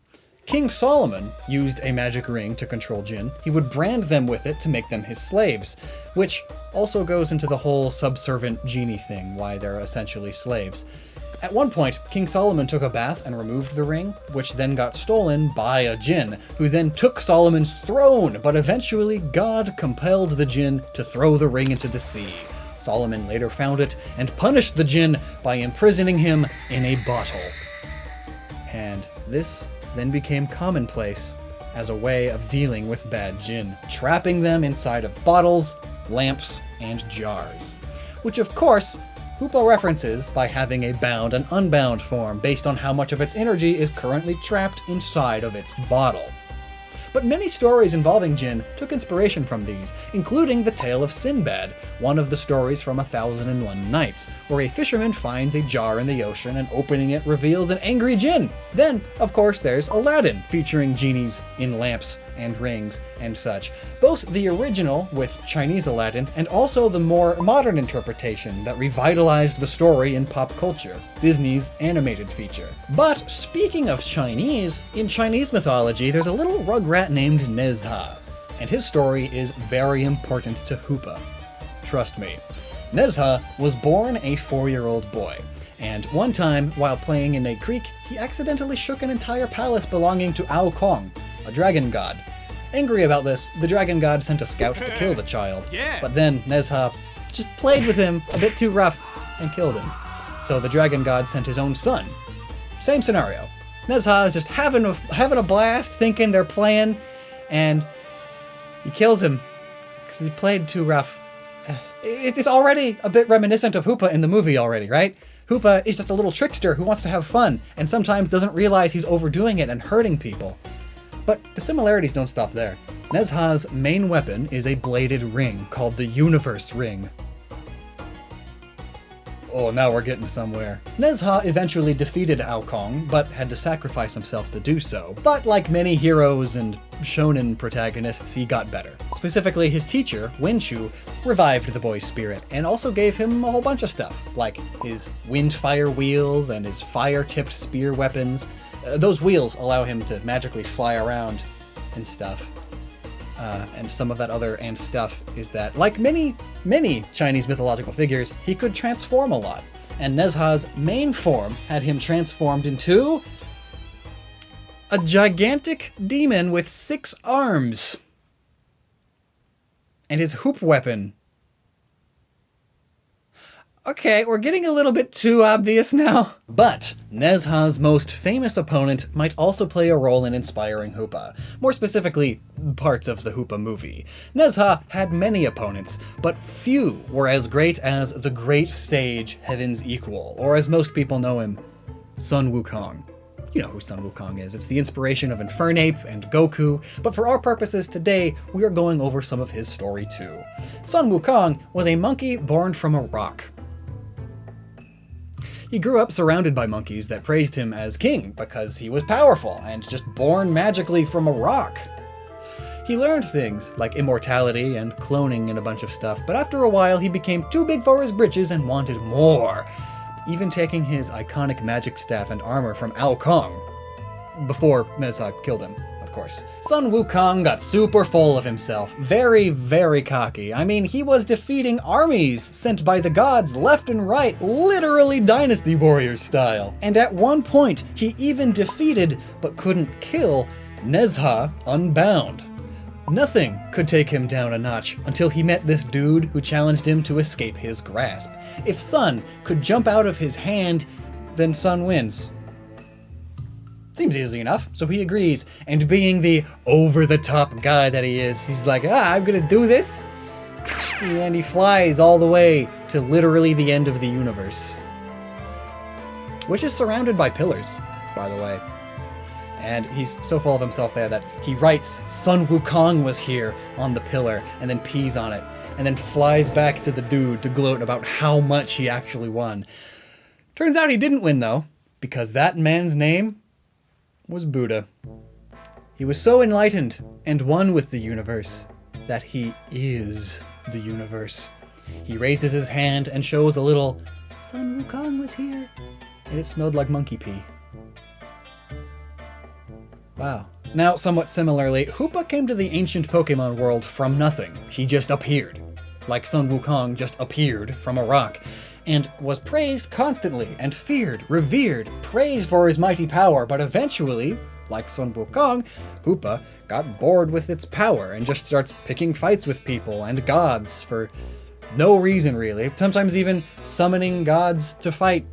King Solomon used a magic ring to control Jinn. He would brand them with it to make them his slaves, which also goes into the whole subservient genie thing, why they're essentially slaves. At one point, King Solomon took a bath and removed the ring, which then got stolen by a Jinn, who then took Solomon's throne, but eventually God compelled the Jinn to throw the ring into the sea. Solomon later found it and punished the Jinn by imprisoning him in a bottle. And this then became commonplace as a way of dealing with bad Jinn, trapping them inside of bottles, lamps, and jars. Which of course, Hoopa references by having a bound and unbound form based on how much of its energy is currently trapped inside of its bottle. But many stories involving Jinn took inspiration from these, including the tale of Sinbad, one of the stories from 1001 Nights, where a fisherman finds a jar in the ocean and opening it reveals an angry Jinn. Then, of course, there's Aladdin, featuring genies in lamps and rings and such. Both the original with Chinese Aladdin and also the more modern interpretation that revitalized the story in pop culture, Disney's animated feature. But speaking of Chinese, in Chinese mythology there's a little rugrat named Nezha, and his story is very important to Hoopa. Trust me. Nezha was born a 4-year-old boy, and one time, while playing in a creek, he accidentally shook an entire palace belonging to Ao Kong, a dragon god. Angry about this, the dragon god sent a scout to kill the child, but then Nezha just played with him a bit too rough and killed him. So the dragon god sent his own son. Same scenario. Nezha is just having a blast, thinking they're playing, and he kills him because he played too rough. It's already a bit reminiscent of Hoopa in the movie already, right? Hoopa is just a little trickster who wants to have fun, and sometimes doesn't realize he's overdoing it and hurting people. But the similarities don't stop there. Nezha's main weapon is a bladed ring called the Universe Ring. Oh, now we're getting somewhere. Nezha eventually defeated Ao Kong, but had to sacrifice himself to do so. But like many heroes and shonen protagonists, he got better. Specifically, his teacher, Winshu, revived the boy's spirit, and also gave him a whole bunch of stuff, like his wind-fire wheels and his fire-tipped spear weapons. Those wheels allow him to magically fly around and stuff. And some of that other and stuff is that, like many Chinese mythological figures, he could transform a lot. And Nezha's main form had him transformed into a gigantic demon with 6 arms. And his hoop weapon. Okay, we're getting a little bit too obvious now. But Nezha's most famous opponent might also play a role in inspiring Hoopa. More specifically, parts of the Hoopa movie. Nezha had many opponents, but few were as great as the great sage Heaven's Equal, or as most people know him, Sun Wukong. You know who Sun Wukong is. It's the inspiration of Infernape and Goku, but for our purposes today, we are going over some of his story too. Sun Wukong was a monkey born from a rock. He grew up surrounded by monkeys that praised him as king because he was powerful and just born magically from a rock. He learned things like immortality and cloning and a bunch of stuff, but after a while he became too big for his britches and wanted more, even taking his iconic magic staff and armor from Ao Kong, before Nezha killed him, of course. Sun Wukong got super full of himself, very, very cocky. I mean, he was defeating armies sent by the gods left and right, literally Dynasty Warriors style. And at one point, he even defeated, but couldn't kill, Nezha unbound. Nothing could take him down a notch until he met this dude who challenged him to escape his grasp. If Sun could jump out of his hand, then Sun wins. Seems easy enough, so he agrees, and being the over-the-top guy that he is, he's like, I'm gonna do this, and he flies all the way to literally the end of the universe. Which is surrounded by pillars, by the way. And he's so full of himself there that he writes Sun Wukong was here on the pillar and then pees on it and then flies back to the dude to gloat about how much he actually won. Turns out he didn't win though, because that man's name was Buddha. He was so enlightened and one with the universe that he is the universe. He raises his hand and shows a little Sun Wukong was here, and it smelled like monkey pee. Wow. Now, somewhat similarly, Hoopa came to the ancient Pokemon world from nothing. He just appeared. Like Sun Wukong just appeared from a rock, and was praised constantly, and feared, revered, praised for his mighty power, but eventually, like Sun Wukong, Hoopa got bored with its power and just starts picking fights with people and gods for no reason really, sometimes even summoning gods to fight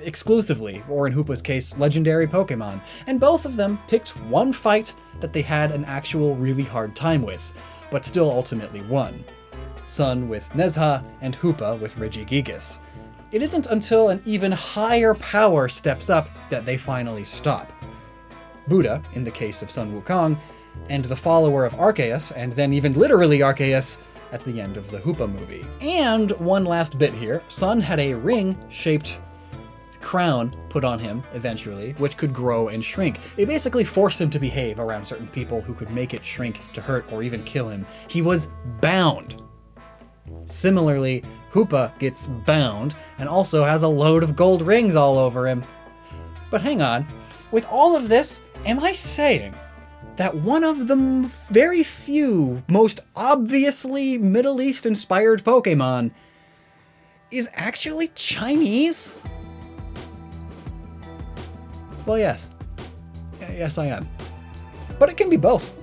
exclusively, or in Hoopa's case, legendary Pokemon, and both of them picked one fight that they had an actual really hard time with, but still ultimately won. Sun with Nezha, and Hoopa with Regigigas. It isn't until an even higher power steps up that they finally stop. Buddha, in the case of Sun Wukong, and the follower of Arceus, and then even literally Arceus, at the end of the Hoopa movie. And one last bit here, Sun had a ring-shaped crown put on him eventually, which could grow and shrink. It basically forced him to behave around certain people who could make it shrink to hurt or even kill him. He was bound. Similarly, Hoopa gets bound and also has a load of gold rings all over him. But hang on, with all of this, am I saying that one of the very few, most obviously Middle East inspired Pokemon is actually Chinese? Well, yes. Yes, I am. But it can be both.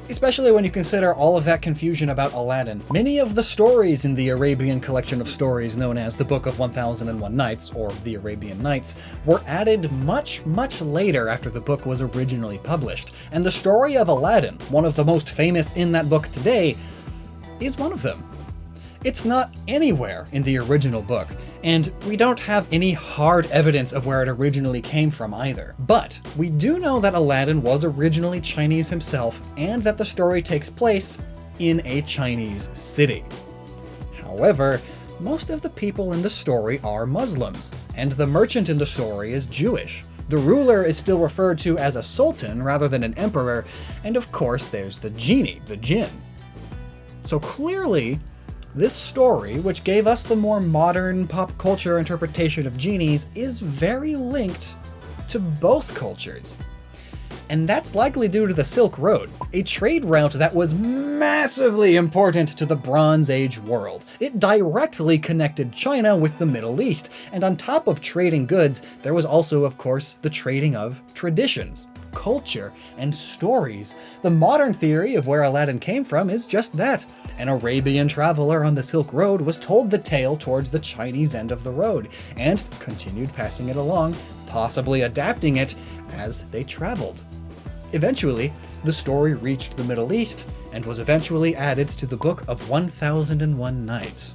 Especially when you consider all of that confusion about Aladdin. Many of the stories in the Arabian collection of stories known as the Book of 1001 Nights, or the Arabian Nights, were added much, much later after the book was originally published. And the story of Aladdin, one of the most famous in that book today, is one of them. It's not anywhere in the original book, and we don't have any hard evidence of where it originally came from either. But we do know that Aladdin was originally Chinese himself, and that the story takes place in a Chinese city. However, most of the people in the story are Muslims, and the merchant in the story is Jewish. The ruler is still referred to as a sultan rather than an emperor, and of course there's the genie, the jinn. So clearly, this story, which gave us the more modern pop culture interpretation of genies, is very linked to both cultures. And that's likely due to the Silk Road, a trade route that was massively important to the Bronze Age world. It directly connected China with the Middle East, and on top of trading goods, there was also, of course, the trading of traditions, culture, and stories. The modern theory of where Aladdin came from is just that. An Arabian traveler on the Silk Road was told the tale towards the Chinese end of the road, and continued passing it along, possibly adapting it as they traveled. Eventually, the story reached the Middle East, and was eventually added to the Book of 1001 Nights.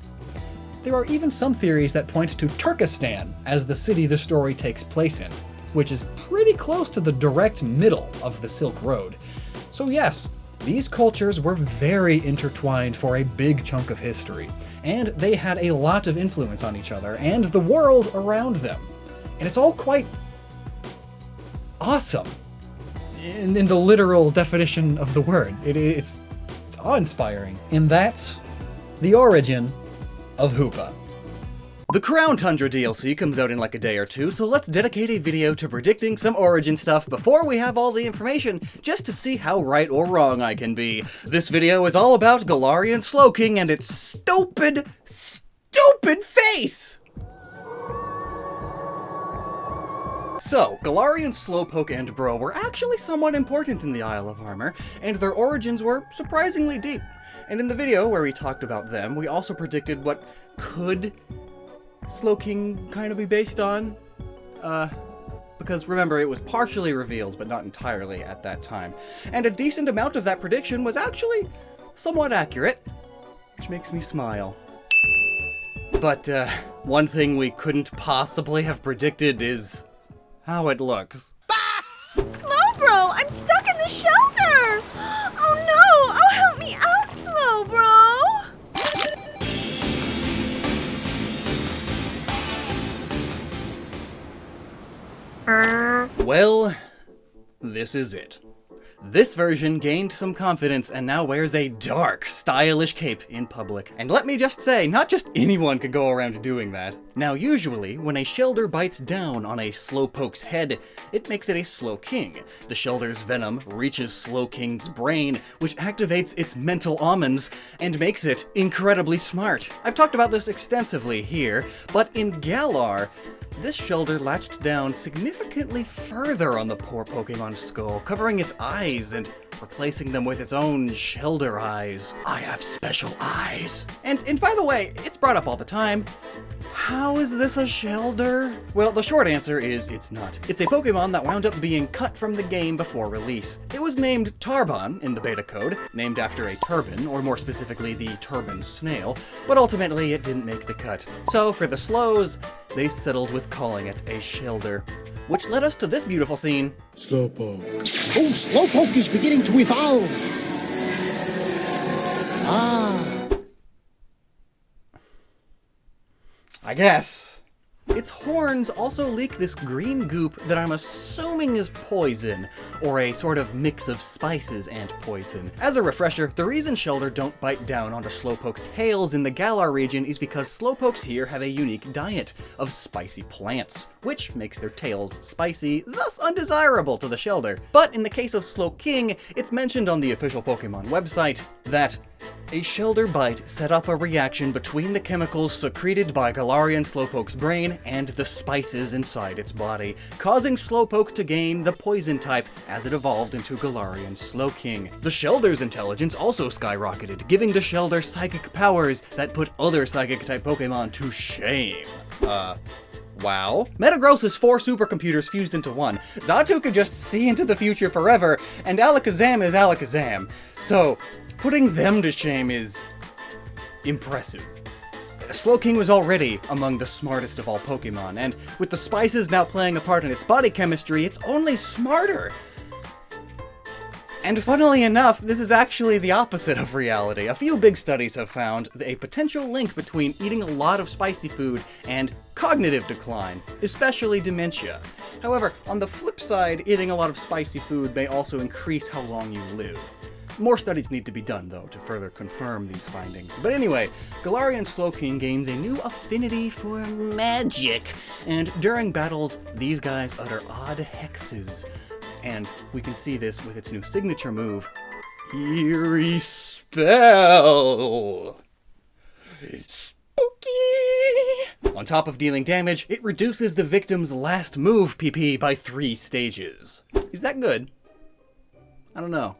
There are even some theories that point to Turkestan as the city the story takes place in. which is pretty close to the direct middle of the Silk Road. So yes, these cultures were very intertwined for a big chunk of history, and they had a lot of influence on each other and the world around them. And it's all quite awesome, in the literal definition of the word. It's awe-inspiring. And that's the origin of Hoopa. The Crown Tundra DLC comes out in like a day or two, so let's dedicate a video to predicting some origin stuff before we have all the information, just to see how right or wrong I can be. This video is all about Galarian Slowking and its stupid face! So, Galarian Slowpoke and Bro were actually somewhat important in the Isle of Armor, and their origins were surprisingly deep. And in the video where we talked about them, we also predicted what could Slowking kind of be based on, because remember, it was partially revealed, but not entirely at that time. And a decent amount of that prediction was actually somewhat accurate, which makes me smile. But, one thing we couldn't possibly have predicted is how it looks. Slowbro, I'm stuck in the shelter! Oh no! Oh, help me out, Slowbro! Well, this is it. This version gained some confidence and now wears a dark, stylish cape in public. And let me just say, not just anyone can go around doing that. Now usually, when a Shelder bites down on a Slowpoke's head, it makes it a Slowking. The Shelder's venom reaches Slowking's brain, which activates its mental almonds and makes it incredibly smart. I've talked about this extensively here, but in Galar, this Shelder latched down significantly further on the poor Pokemon's skull, covering its eyes and replacing them with its own Shelder eyes. I have special eyes. And by the way, it's brought up all the time. How is this a Shelder? Well, the short answer is it's not. It's a Pokemon that wound up being cut from the game before release. It was named Tarbon in the beta code, named after a turban, or more specifically the turban snail, but ultimately it didn't make the cut. So for the Slows, they settled with calling it a Shelder. Which led us to this beautiful scene. Slowpoke. Oh, Slowpoke is beginning to evolve! I guess. Its horns also leak this green goop that I'm assuming is poison, or a sort of mix of spices and poison. As a refresher, the reason Shelder don't bite down onto Slowpoke tails in the Galar region is because Slowpokes here have a unique diet of spicy plants, which makes their tails spicy, thus undesirable to the Shelder. But in the case of Slowking, it's mentioned on the official Pokemon website that a Shelder bite set off a reaction between the chemicals secreted by Galarian Slowpoke's brain and the spices inside its body, causing Slowpoke to gain the poison type as it evolved into Galarian Slowking. The Shelder's intelligence also skyrocketed, giving the Shelder psychic powers that put other psychic-type Pokemon to shame. Wow. Metagross's 4 supercomputers fused into one. Xatu could just see into the future forever, and Alakazam is Alakazam. So, putting them to shame is impressive. Slowking was already among the smartest of all Pokemon, and with the spices now playing a part in its body chemistry, it's only smarter. And funnily enough, this is actually the opposite of reality. A few big studies have found a potential link between eating a lot of spicy food and cognitive decline, especially dementia. However, on the flip side, eating a lot of spicy food may also increase how long you live. More studies need to be done, though, to further confirm these findings. But anyway, Galarian Slowking gains a new affinity for magic, and during battles, these guys utter odd hexes. And we can see this with its new signature move, Eerie Spell. Spooky! On top of dealing damage, it reduces the victim's last move PP by 3 stages. Is that good? I don't know.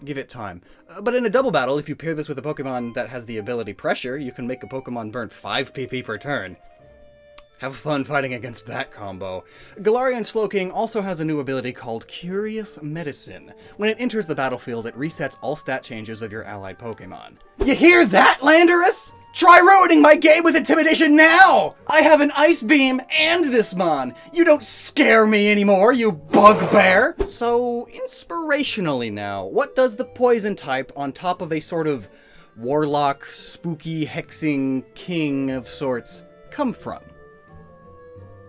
Give it time. But in a double battle, if you pair this with a Pokemon that has the ability Pressure, you can make a Pokemon burn 5 PP per turn. Have fun fighting against that combo. Galarian Slowking also has a new ability called Curious Medicine. When it enters the battlefield, it resets all stat changes of your allied Pokemon. You hear that, Landorus? Try ruining my game with intimidation now! I have an ice beam and this mon. You don't scare me anymore, you bugbear! So, inspirationally now, what does the poison type on top of a sort of warlock, spooky, hexing king of sorts come from?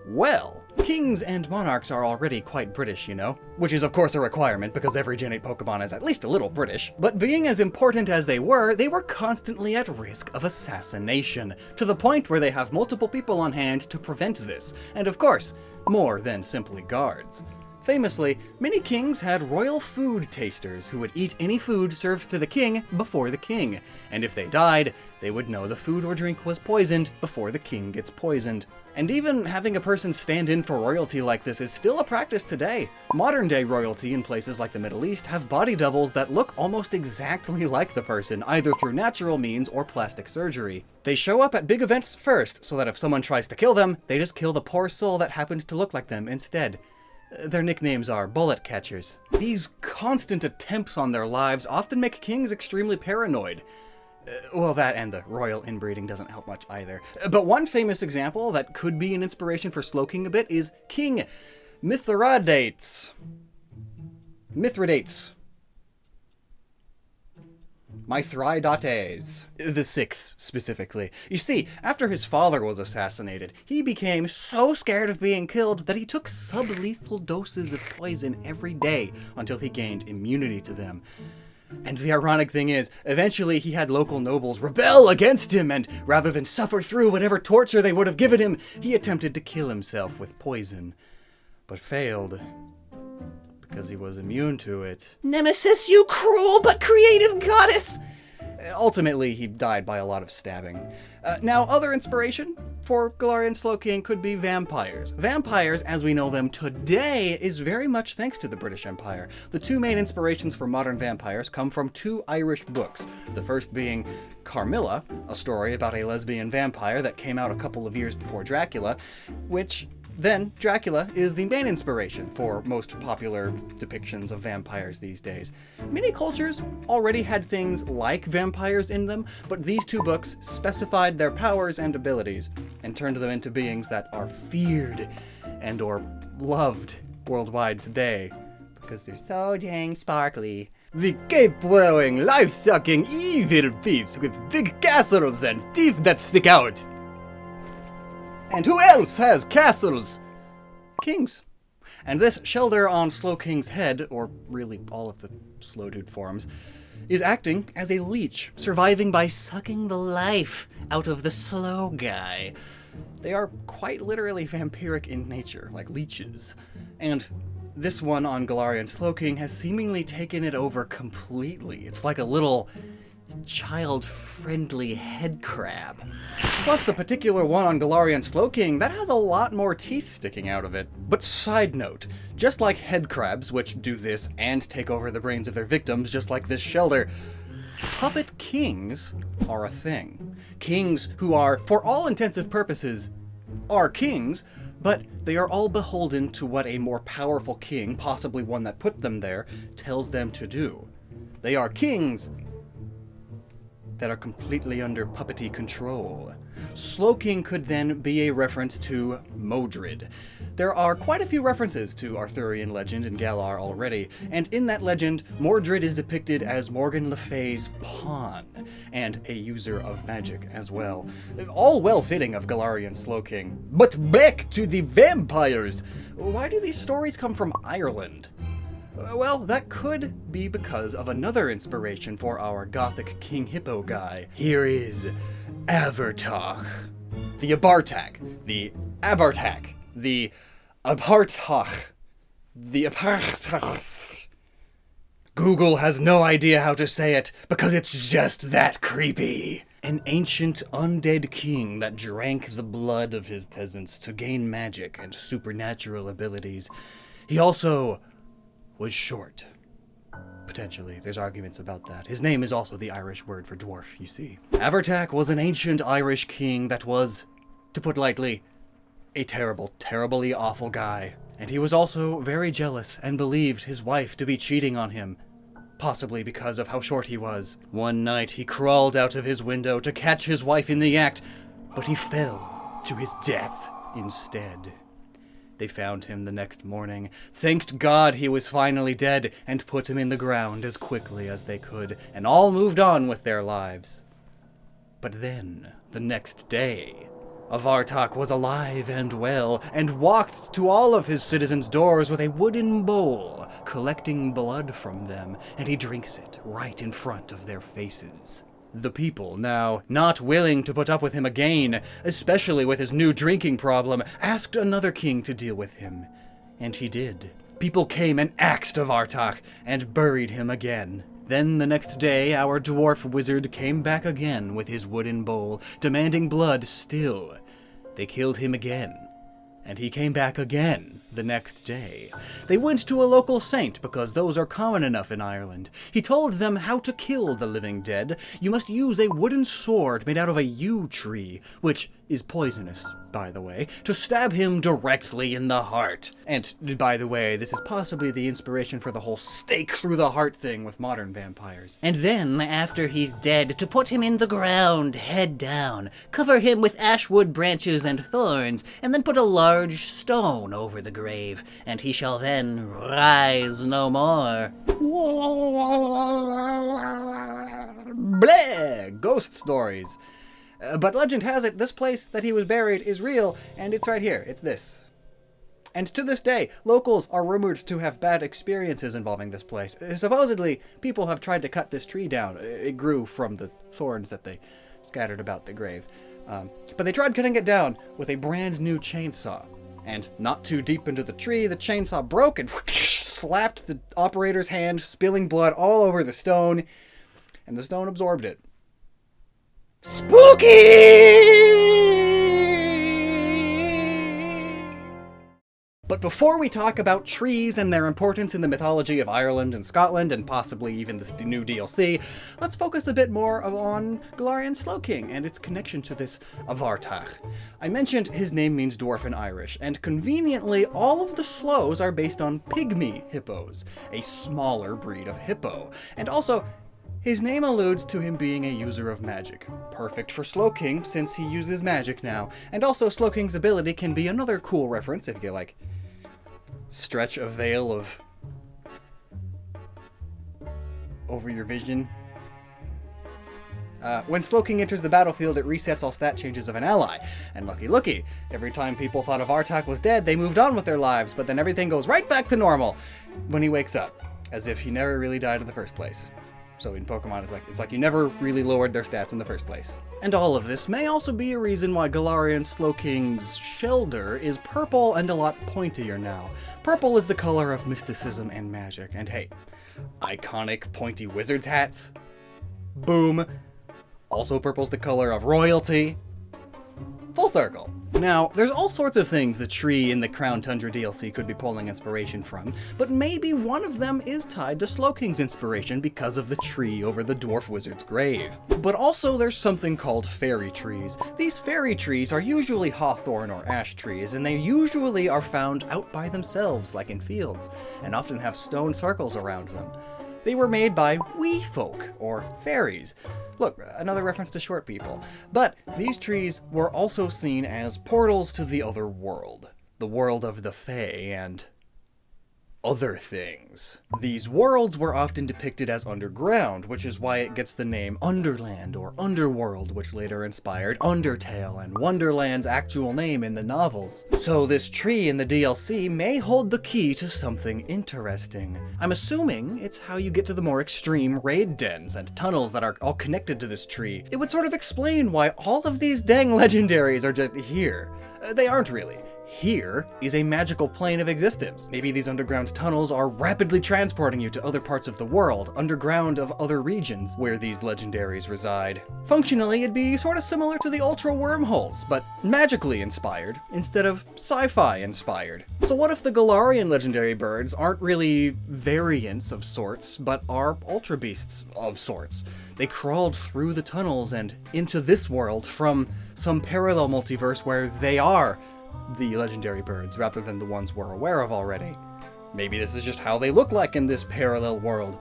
Well, kings and monarchs are already quite British, you know? Which is of course a requirement because every Gen 8 Pokemon is at least a little British. But being as important as they were constantly at risk of assassination, to the point where they have multiple people on hand to prevent this, and of course, more than simply guards. Famously, many kings had royal food tasters who would eat any food served to the king before the king, and if they died, they would know the food or drink was poisoned before the king gets poisoned. And even having a person stand in for royalty like this is still a practice today. Modern day royalty in places like the Middle East have body doubles that look almost exactly like the person, either through natural means or plastic surgery. They show up at big events first, so that if someone tries to kill them, they just kill the poor soul that happens to look like them instead. Their nicknames are bullet catchers. These constant attempts on their lives often make kings extremely paranoid. Well, that and the royal inbreeding doesn't help much either. But one famous example that could be an inspiration for Slowking a bit is King Mithridates. Mithridates, the sixth specifically. You see, after his father was assassinated, he became so scared of being killed that he took sublethal doses of poison every day until he gained immunity to them. And the ironic thing is, eventually he had local nobles rebel against him, and rather than suffer through whatever torture they would have given him, he attempted to kill himself with poison, but failed. Because he was immune to it. Nemesis, you cruel but creative goddess! Ultimately, he died by a lot of stabbing. Now, other inspiration for Galarian Slowking could be vampires. Vampires, as we know them today, is very much thanks to the British Empire. The two main inspirations for modern vampires come from two Irish books. The first being Carmilla, a story about a lesbian vampire that came out a couple of years before Dracula, which then Dracula is the main inspiration for most popular depictions of vampires these days. Many cultures already had things like vampires in them, but these two books specified their powers and abilities and turned them into beings that are feared and or loved worldwide today because they're so dang sparkly. The cape-wearing, life-sucking, evil peeps with big castles and teeth that stick out. And who else has castles? Kings. And this shelter on Slowking's head, or really all of the Slowdude forms, is acting as a leech, surviving by sucking the life out of the slow guy. They are quite literally vampiric in nature, like leeches. And this one on Galarian Slowking has seemingly taken it over completely. It's like a little child-friendly head crab. Plus the particular one on Galarian Slowking, that has a lot more teeth sticking out of it. But side note, just like head crabs, which do this and take over the brains of their victims just like this shelter, puppet kings are a thing. Kings who are, for all intensive purposes, are kings, but they are all beholden to what a more powerful king, possibly one that put them there, tells them to do. They are kings that are completely under puppety control. Slowking could then be a reference to Modred. There are quite a few references to Arthurian legend in Galar already, and in that legend, Mordred is depicted as Morgan Le Fay's pawn, and a user of magic as well. All well-fitting of Galarian Slowking. But back to the vampires! Why do these stories come from Ireland? Well, that could be because of another inspiration for our gothic King Hippo guy. Here is Avartach. The Abartak. The Abartak. The Abartach. The Abartach. Google has no idea how to say it because it's just that creepy. An ancient undead king that drank the blood of his peasants to gain magic and supernatural abilities. He also was short. Potentially, there's arguments about that. His name is also the Irish word for dwarf, you see. Avartach was an ancient Irish king that was, to put lightly, a terrible, terribly awful guy. And he was also very jealous and believed his wife to be cheating on him. possibly because of how short he was. One night he crawled out of his window to catch his wife in the act, but he fell to his death instead. They found him the next morning, thanked God he was finally dead, and put him in the ground as quickly as they could, and all moved on with their lives. But then, the next day, Avartok was alive and well, and walked to all of his citizens' doors with a wooden bowl, collecting blood from them, and he drinks it right in front of their faces. The people, now not willing to put up with him again, especially with his new drinking problem, asked another king to deal with him. And he did. People came and axed Avartok, and buried him again. Then the next day, our dwarf wizard came back again with his wooden bowl, demanding blood still. They killed him again, and he came back again the next day. They went to a local saint, because those are common enough in Ireland. He told them how to kill the living dead. You must use a wooden sword made out of a yew tree, which is poisonous, by the way, to stab him directly in the heart. And, by the way, this is possibly the inspiration for the whole stake through the heart thing with modern vampires. And then, after he's dead, to put him in the ground, head down, cover him with ashwood branches and thorns, and then put a large stone over the grave, and he shall then rise no more. Bleh! Ghost stories. But legend has it, this place that he was buried is real, and it's right here. It's this. And to this day, locals are rumored to have bad experiences involving this place. Supposedly, people have tried to cut this tree down. It grew from the thorns that they scattered about the grave. But they tried cutting it down with a brand new chainsaw. And not too deep into the tree, the chainsaw broke and slapped the operator's hand, spilling blood all over the stone, and the stone absorbed it. Spooky! But before we talk about trees and their importance in the mythology of Ireland and Scotland, and possibly even this new DLC, let's focus a bit more on Galarian Slowking and its connection to this Avartok. I mentioned his name means dwarf in Irish, and conveniently all of the slows are based on pygmy hippos, a smaller breed of hippo, and also his name alludes to him being a user of magic. Perfect for Slowking, since he uses magic now. And also, Slowking's ability can be another cool reference if you, like, stretch a veil of over your vision. When Slowking enters the battlefield, it resets all stat changes of an ally. And looky, every time people thought Avartok was dead, they moved on with their lives, but then everything goes right back to normal when he wakes up, as if he never really died in the first place. So in Pokemon, it's like you never really lowered their stats in the first place. And all of this may also be a reason why Galarian Slowking's Shelder is purple and a lot pointier now. Purple is the color of mysticism and magic, and hey, iconic pointy wizard's hats? Boom. Also purple's the color of royalty. Full circle. Now, there's all sorts of things the tree in the Crown Tundra DLC could be pulling inspiration from, but maybe one of them is tied to Slowking's inspiration because of the tree over the dwarf wizard's grave. But also there's something called fairy trees. These fairy trees are usually hawthorn or ash trees, and they usually are found out by themselves, like in fields, and often have stone circles around them. They were made by wee folk, or fairies. Look, another reference to short people. But these trees were also seen as portals to the other world. The world of the Fae and other things. These worlds were often depicted as underground, which is why it gets the name Underland or Underworld, which later inspired Undertale and Wonderland's actual name in the novels. So this tree in the DLC may hold the key to something interesting. I'm assuming it's how you get to the more extreme raid dens and tunnels that are all connected to this tree. It would sort of explain why all of these dang legendaries are just here. They aren't really. Here is a magical plane of existence. Maybe these underground tunnels are rapidly transporting you to other parts of the world, underground of other regions where these legendaries reside. Functionally, it'd be sort of similar to the Ultra Wormholes, but magically inspired instead of sci-fi inspired. So what if the Galarian legendary birds aren't really variants of sorts, but are Ultra Beasts of sorts? They crawled through the tunnels and into this world from some parallel multiverse where they are the legendary birds rather than the ones we're aware of already. maybe this is just how they look like in this parallel world.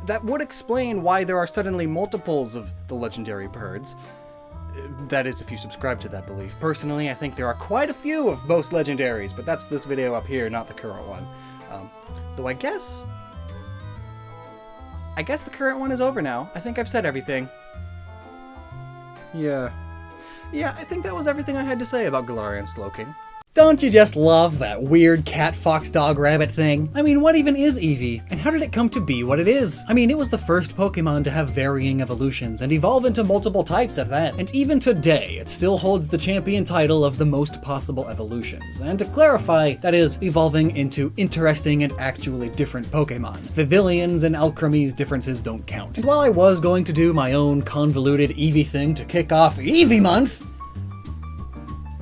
That would explain why there are suddenly multiples of the legendary birds. That is, if you subscribe to that belief. Personally, I think there are quite a few of most legendaries, but that's this video up here, not the current one. Though I guess the current one is over now. I think I've said everything. Yeah, I think that was everything I had to say about Galar and Slowking. Don't you just love that weird cat, fox, dog, rabbit thing? I mean, what even is Eevee? And how did it come to be what it is? I mean, it was the first Pokemon to have varying evolutions and evolve into multiple types at that. And even today, it still holds the champion title of the most possible evolutions. And to clarify, that is, evolving into interesting and actually different Pokemon. Vivillion's and Alchemy's differences don't count. And while I was going to do my own convoluted Eevee thing to kick off Eevee Month,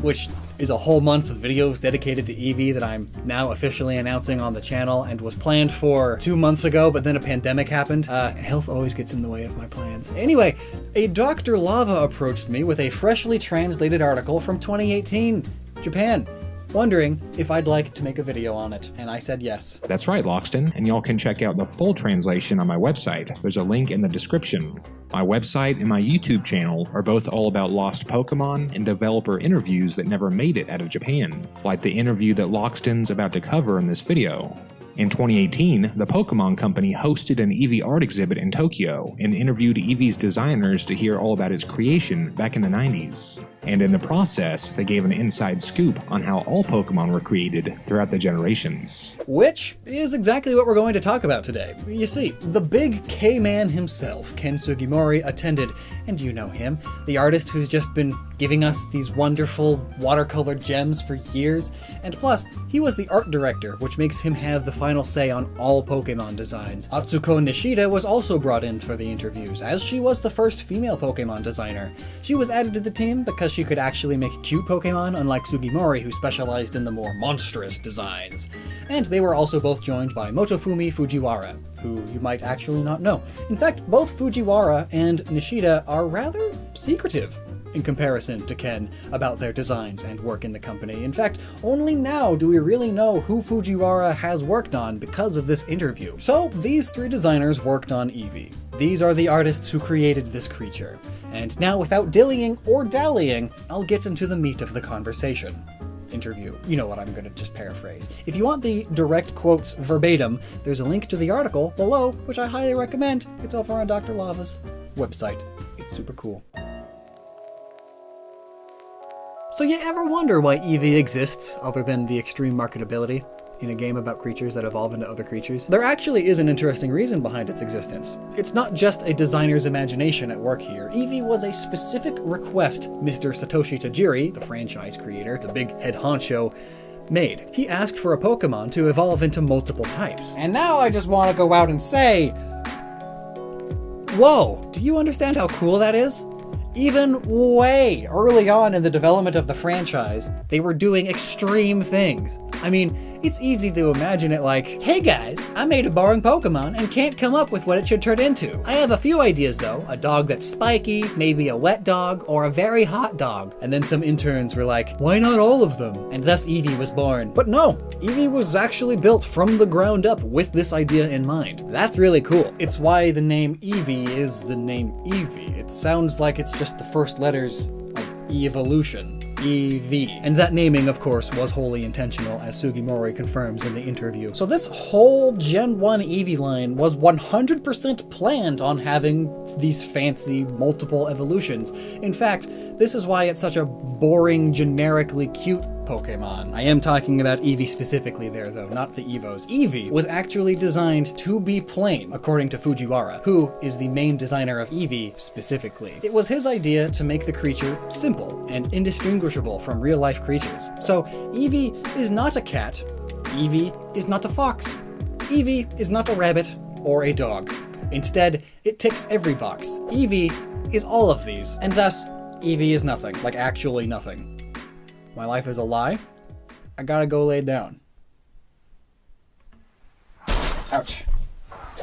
which is a whole month of videos dedicated to Eevee that I'm now officially announcing on the channel and was planned for 2 months ago, but then a pandemic happened. Health always gets in the way of my plans. Anyway, a Dr. Lava approached me with a freshly translated article from 2018, Japan, wondering if I'd like to make a video on it, and I said yes. That's right, Lockstin, and y'all can check out the full translation on my website. There's a link in the description. My website and my YouTube channel are both all about lost Pokemon and developer interviews that never made it out of Japan, like the interview that Lockstin's about to cover in this video. In 2018, the Pokemon Company hosted an Eevee art exhibit in Tokyo and interviewed Eevee's designers to hear all about its creation back in the 90s. And in the process, they gave an inside scoop on how all Pokemon were created throughout the generations. Which is exactly what we're going to talk about today. You see, the big K-man himself, Ken Sugimori, attended, and you know him, the artist who's just been giving us these wonderful watercolor gems for years, and plus, he was the art director, which makes him have the final say on all Pokemon designs. Atsuko Nishida was also brought in for the interviews, as she was the first female Pokemon designer. She was added to the team because she could actually make cute Pokemon, unlike Sugimori, who specialized in the more monstrous designs. And they were also both joined by Motofumi Fujiwara, who you might actually not know. In fact, both Fujiwara and Nishida are rather secretive in comparison to Ken about their designs and work in the company. In fact, only now do we really know who Fujiwara has worked on because of this interview. So these three designers worked on Eevee. These are the artists who created this creature. And now, without dillying or dallying, I'll get into the meat of the conversation. Interview. You know what, I'm gonna just paraphrase. If you want the direct quotes verbatim, there's a link to the article below, which I highly recommend. It's over on Dr. Lava's website. It's super cool. So you ever wonder why Eevee exists, other than the extreme marketability in a game about creatures that evolve into other creatures? There actually is an interesting reason behind its existence. It's not just a designer's imagination at work here. Eevee was a specific request Mr. Satoshi Tajiri, the franchise creator, the big head honcho, made. He asked for a Pokemon to evolve into multiple types. And now I just want to go out and say, whoa, do you understand how cool that is? Even way early on in the development of the franchise, they were doing extreme things. I mean, it's easy to imagine it like, hey guys, I made a boring Pokemon and can't come up with what it should turn into. I have a few ideas though, a dog that's spiky, maybe a wet dog, or a very hot dog. And then some interns were like, why not all of them? And thus Eevee was born. But no, Eevee was actually built from the ground up with this idea in mind. That's really cool. It's why the name Eevee is the name Eevee. It sounds like it's just the first letters of evolution. Eevee. And that naming, of course, was wholly intentional, as Sugimori confirms in the interview. So this whole Gen 1 Eevee line was 100% planned on having these fancy multiple evolutions. In fact, this is why it's such a boring, generically cute Pokemon. I am talking about Eevee specifically there though, not the Evos. Eevee was actually designed to be plain, according to Fujiwara, who is the main designer of Eevee specifically. It was his idea to make the creature simple and indistinguishable from real-life creatures. So Eevee is not a cat, Eevee is not a fox, Eevee is not a rabbit or a dog. Instead, it ticks every box. Eevee is all of these, and thus, Eevee is nothing, like actually nothing. My life is a lie. I gotta go lay down. Ouch.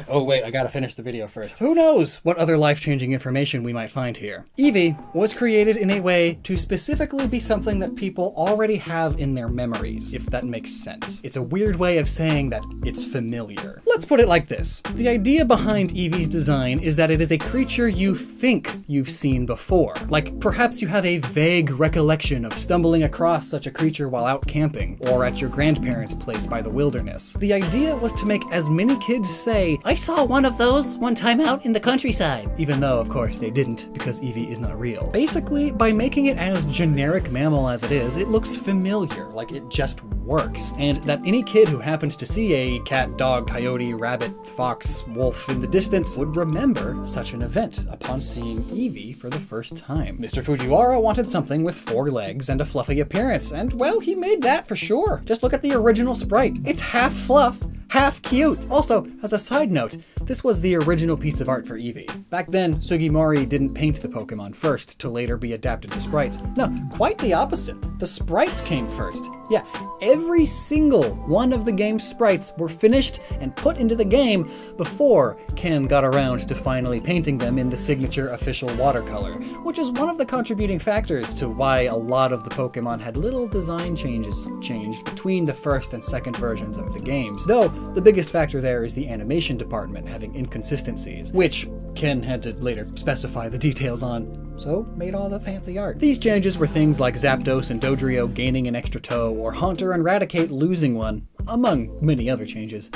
Oh wait, I gotta finish the video first. Who knows what other life-changing information we might find here. Eevee was created in a way to specifically be something that people already have in their memories, if that makes sense. It's a weird way of saying that it's familiar. Let's put it like this. The idea behind Eevee's design is that it is a creature you think you've seen before. Like, perhaps you have a vague recollection of stumbling across such a creature while out camping, or at your grandparents' place by the wilderness. The idea was to make as many kids say, I saw one of those one time out in the countryside. Even though, of course, they didn't, because Eevee is not real. Basically, by making it as generic mammal as it is, it looks familiar, like it just works. And that any kid who happens to see a cat, dog, coyote, rabbit, fox, wolf in the distance would remember such an event upon seeing Eevee for the first time. Mr. Fujiwara wanted something with 4 legs and a fluffy appearance, and well, he made that for sure. Just look at the original sprite. It's half fluff, half cute. Also, as a side note, this was the original piece of art for Eevee. Back then, Sugimori didn't paint the Pokemon first to later be adapted to sprites. No, quite the opposite. The sprites came first. Yeah, every single one of the game's sprites were finished and put into the game before Ken got around to finally painting them in the signature official watercolor, which is one of the contributing factors to why a lot of the Pokemon had little design changes changed between the first and second versions of the games. Though, the biggest factor there is the animation department having inconsistencies, which Ken had to later specify the details on, so made all the fancy art. These changes were things like Zapdos and Dodrio gaining an extra toe, or Haunter and Raticate losing one, among many other changes.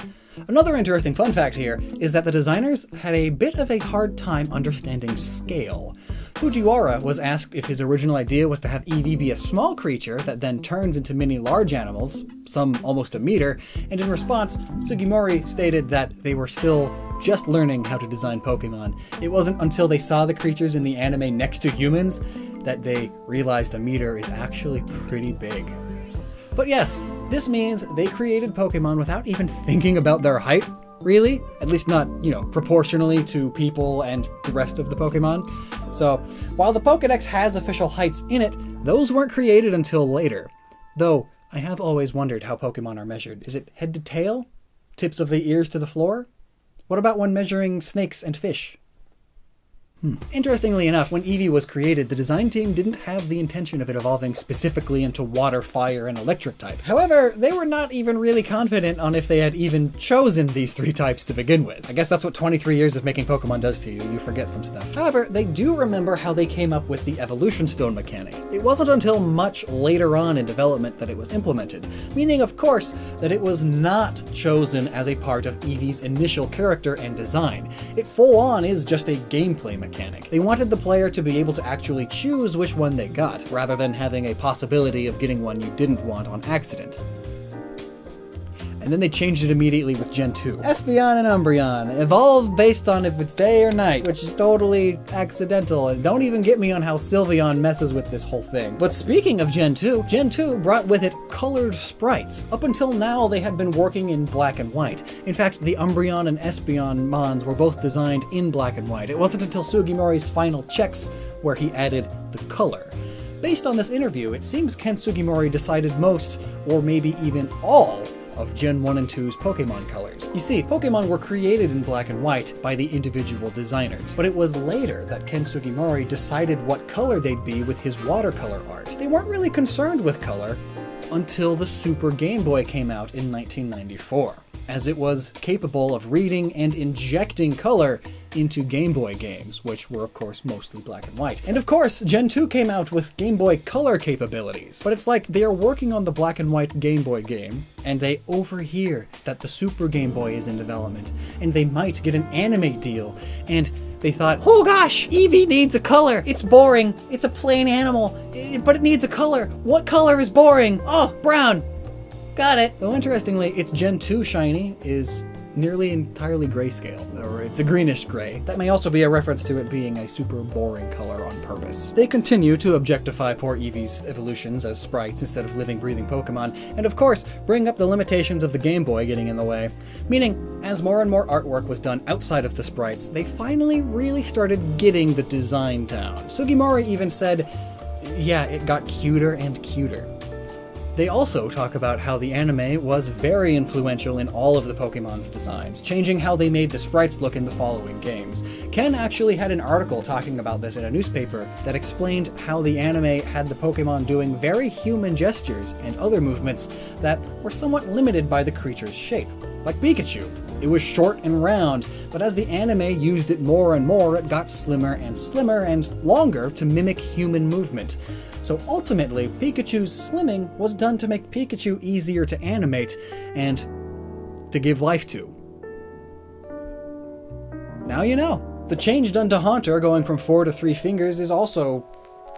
Another interesting fun fact here is that the designers had a bit of a hard time understanding scale. Fujiwara was asked if his original idea was to have Eevee be a small creature that then turns into many large animals, some almost a meter, and in response, Sugimori stated that they were still just learning how to design Pokemon. It wasn't until they saw the creatures in the anime next to humans that they realized a meter is actually pretty big. But yes, this means they created Pokemon without even thinking about their height, really. At least not, proportionally to people and the rest of the Pokemon. So, while the Pokedex has official heights in it, those weren't created until later. Though, I have always wondered how Pokemon are measured. Is it head to tail? Tips of the ears to the floor? What about when measuring snakes and fish? Interestingly enough, when Eevee was created, the design team didn't have the intention of it evolving specifically into water, fire, and electric type. However, they were not even really confident on if they had even chosen these 3 types to begin with. I guess that's what 23 years of making Pokemon does to you, you forget some stuff. However, they do remember how they came up with the evolution stone mechanic. It wasn't until much later on in development that it was implemented, meaning of course that it was not chosen as a part of Eevee's initial character and design. It full on is just a gameplay mechanic. They wanted the player to be able to actually choose which one they got, rather than having a possibility of getting one you didn't want on accident. And then they changed it immediately with Gen 2. Espeon and Umbreon evolve based on if it's day or night, which is totally accidental, and don't even get me on how Sylveon messes with this whole thing. But speaking of Gen 2 brought with it colored sprites. Up until now, they had been working in black and white. In fact, the Umbreon and Espeon Mons were both designed in black and white. It wasn't until Sugimori's final checks where he added the color. Based on this interview, it seems Ken Sugimori decided most, or maybe even all, of Gen 1 and 2's Pokemon colors. You see, Pokemon were created in black and white by the individual designers, but it was later that Ken Sugimori decided what color they'd be with his watercolor art. They weren't really concerned with color until the Super Game Boy came out in 1994, as it was capable of reading and injecting color into Game Boy games, which were of course mostly black and white. And of course, Gen 2 came out with Game Boy Color capabilities, but it's like they are working on the black and white Game Boy game, and they overhear that the Super Game Boy is in development, and they might get an anime deal, and they thought, oh gosh, Eevee needs a color. It's boring. It's a plain animal, but it needs a color. What color is boring? Oh, brown. Got it. Though interestingly, its Gen 2 shiny is nearly entirely grayscale, or it's a greenish gray. That may also be a reference to it being a super boring color on purpose. They continue to objectify poor Eevee's evolutions as sprites instead of living, breathing Pokemon, and of course, bring up the limitations of the Game Boy getting in the way. Meaning, as more and more artwork was done outside of the sprites, they finally really started getting the design down. Sugimori even said, yeah, it got cuter and cuter. They also talk about how the anime was very influential in all of the Pokemon's designs, changing how they made the sprites look in the following games. Ken actually had an article talking about this in a newspaper that explained how the anime had the Pokemon doing very human gestures and other movements that were somewhat limited by the creature's shape. Like Pikachu. It was short and round, but as the anime used it more and more, it got slimmer and longer to mimic human movement. So ultimately, Pikachu's slimming was done to make Pikachu easier to animate and to give life to. Now you know. The change done to Haunter, going from 4 to 3 fingers, is also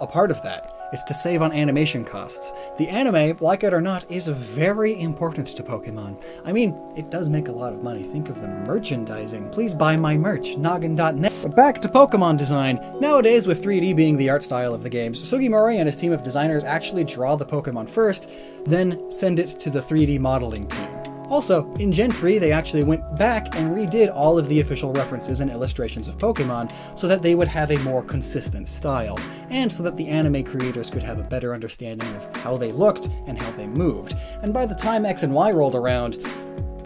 a part of that. It's to save on animation costs. The anime, like it or not, is very important to Pokemon. I mean, it does make a lot of money. Think of the merchandising. Please buy my merch, noggin.net. But back to Pokemon design. Nowadays, with 3D being the art style of the games, Sugimori and his team of designers actually draw the Pokemon first, then send it to the 3D modeling team. Also, in Gen 3, they actually went back and redid all of the official references and illustrations of Pokemon so that they would have a more consistent style, and so that the anime creators could have a better understanding of how they looked and how they moved. And by the time X and Y rolled around,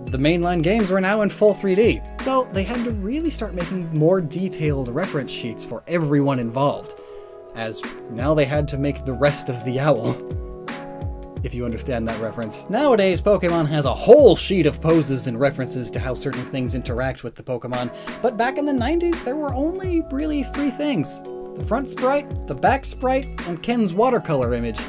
the mainline games were now in full 3D, so they had to really start making more detailed reference sheets for everyone involved, as now they had to make the rest of the owl. If you understand that reference. Nowadays, Pokemon has a whole sheet of poses and references to how certain things interact with the Pokemon, but back in the 90s, there were only really 3 things. The front sprite, the back sprite, and Ken's watercolor image.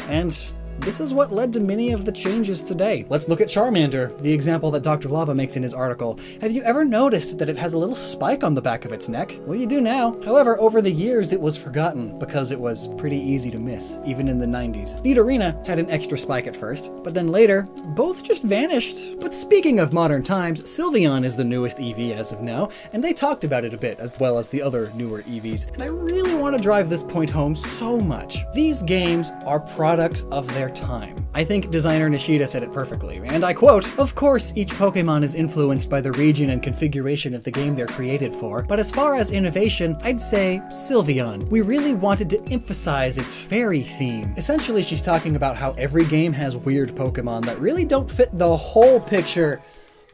And this is what led to many of the changes today. Let's look at Charmander, the example that Dr. Lava makes in his article. Have you ever noticed that it has a little spike on the back of its neck? Well, you do now. However, over the years it was forgotten because it was pretty easy to miss, even in the 90s. Nidorina had an extra spike at first, but then later, both just vanished. But speaking of modern times, Sylveon is the newest Eevee as of now, and they talked about it a bit, as well as the other newer Eevees. And I really want to drive this point home so much. These games are products of their time. I think designer Nishida said it perfectly, and I quote, "Of course, each Pokemon is influenced by the region and configuration of the game they're created for, but as far as innovation, I'd say Sylveon. We really wanted to emphasize its fairy theme." Essentially, she's talking about how every game has weird Pokemon that really don't fit the whole picture,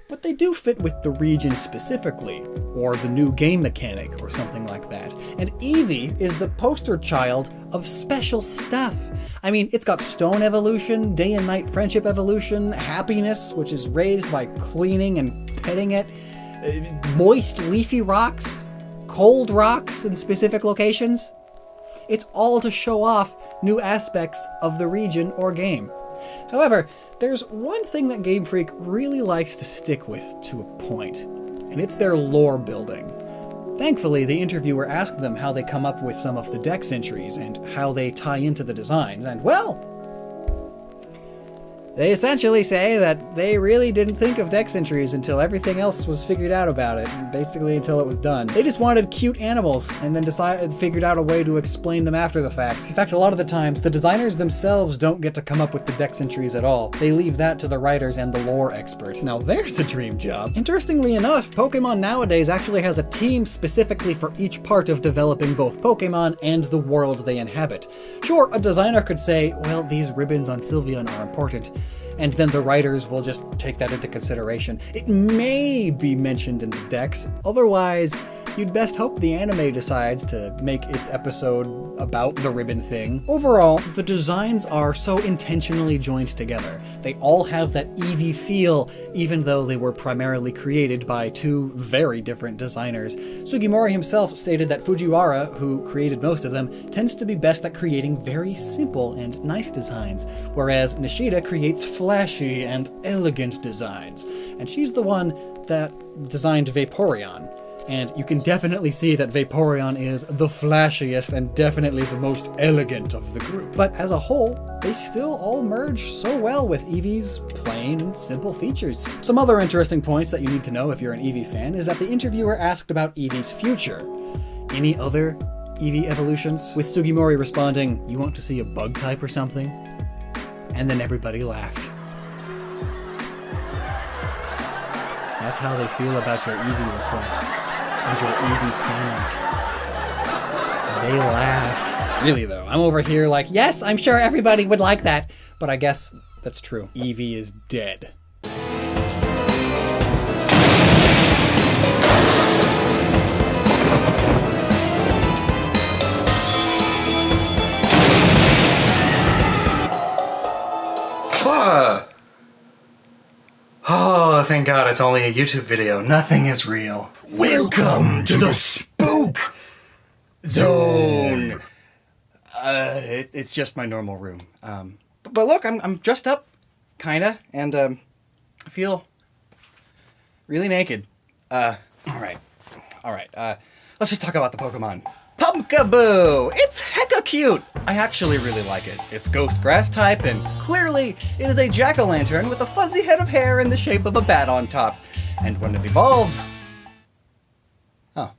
but they do fit with the region specifically, or the new game mechanic, or something like that. And Eevee is the poster child of special stuff. I mean, it's got stone evolution, day and night friendship evolution, happiness, which is raised by cleaning and petting it, moist leafy rocks, cold rocks in specific locations. It's all to show off new aspects of the region or game. However, there's one thing that Game Freak really likes to stick with to a point, and it's their lore building. Thankfully, the interviewer asked them how they come up with some of the Dex entries and how they tie into the designs, and well, they essentially say that they really didn't think of Dex entries until everything else was figured out about it, basically until it was done. They just wanted cute animals and then figured out a way to explain them after the fact. In fact, a lot of the times, the designers themselves don't get to come up with the Dex entries at all. They leave that to the writers and the lore expert. Now there's a dream job. Interestingly enough, Pokemon nowadays actually has a team specifically for each part of developing both Pokemon and the world they inhabit. Sure, a designer could say, well, these ribbons on Sylveon are important, and then the writers will just take that into consideration. It may be mentioned in the Dex, otherwise you'd best hope the anime decides to make its episode about the ribbon thing. Overall, the designs are so intentionally joined together. They all have that Eevee feel, even though they were primarily created by 2 very different designers. Sugimori himself stated that Fujiwara, who created most of them, tends to be best at creating very simple and nice designs, whereas Nishida creates flashy and elegant designs. And she's the one that designed Vaporeon. And you can definitely see that Vaporeon is the flashiest and definitely the most elegant of the group. But as a whole, they still all merge so well with Eevee's plain and simple features. Some other interesting points that you need to know if you're an Eevee fan is that the interviewer asked about Eevee's future. Any other Eevee evolutions? With Sugimori responding, "You want to see a bug type or something?" And then everybody laughed. That's how they feel about your Eevee requests and your Eevee fan art. They laugh. Really though, I'm over here like, yes, I'm sure everybody would like that, but I guess that's true. Eevee is dead. Oh, thank God it's only a YouTube video. Nothing is real. Welcome to the Spook Zone. It's just my normal room. But look, I'm dressed up, kinda, and I feel really naked. All right. Let's just talk about the Pokemon. Pumpkaboo! It's hecka cute! I actually really like it. It's ghost grass type, and clearly it is a jack-o'-lantern with a fuzzy head of hair in the shape of a bat on top. And when it evolves... Oh.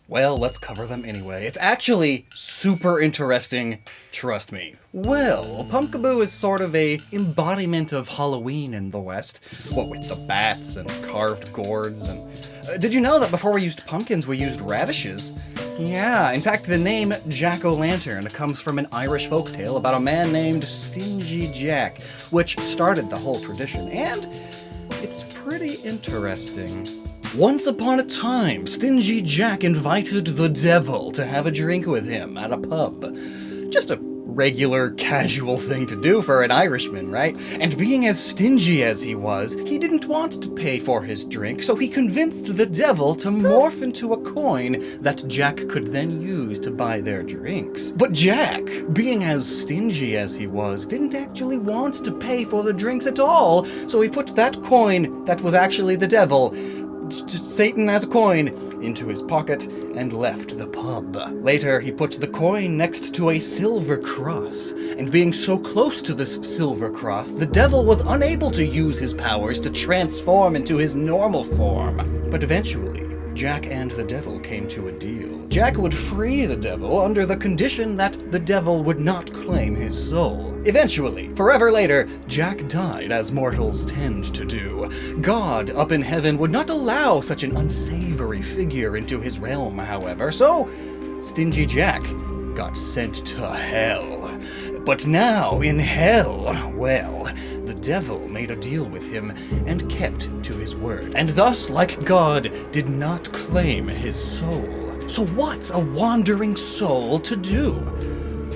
Well, let's cover them anyway. It's actually super interesting, trust me. Well, Pumpkaboo is sort of a embodiment of Halloween in the West. What with the bats and carved gourds and... did you know that before we used pumpkins, we used radishes? Yeah, in fact, the name Jack-o'-lantern comes from an Irish folktale about a man named Stingy Jack, which started the whole tradition, and it's pretty interesting. Once upon a time, Stingy Jack invited the devil to have a drink with him at a pub. Just a regular, casual thing to do for an Irishman, right? And being as stingy as he was, he didn't want to pay for his drink, so he convinced the devil to morph into a coin that Jack could then use to buy their drinks. But Jack, being as stingy as he was, didn't actually want to pay for the drinks at all, so he put that coin that was actually the devil, just Satan as a coin, into his pocket and left the pub. Later, he put the coin next to a silver cross, and being so close to this silver cross, the devil was unable to use his powers to transform into his normal form. But eventually, Jack and the devil came to a deal. Jack would free the devil under the condition that the devil would not claim his soul. Eventually, forever later, Jack died as mortals tend to do. God up in heaven would not allow such an unsavory figure into his realm, however, so Stingy Jack got sent to hell. But now, in hell, well, the devil made a deal with him and kept to his word, and thus, like God, did not claim his soul. So what's a wandering soul to do?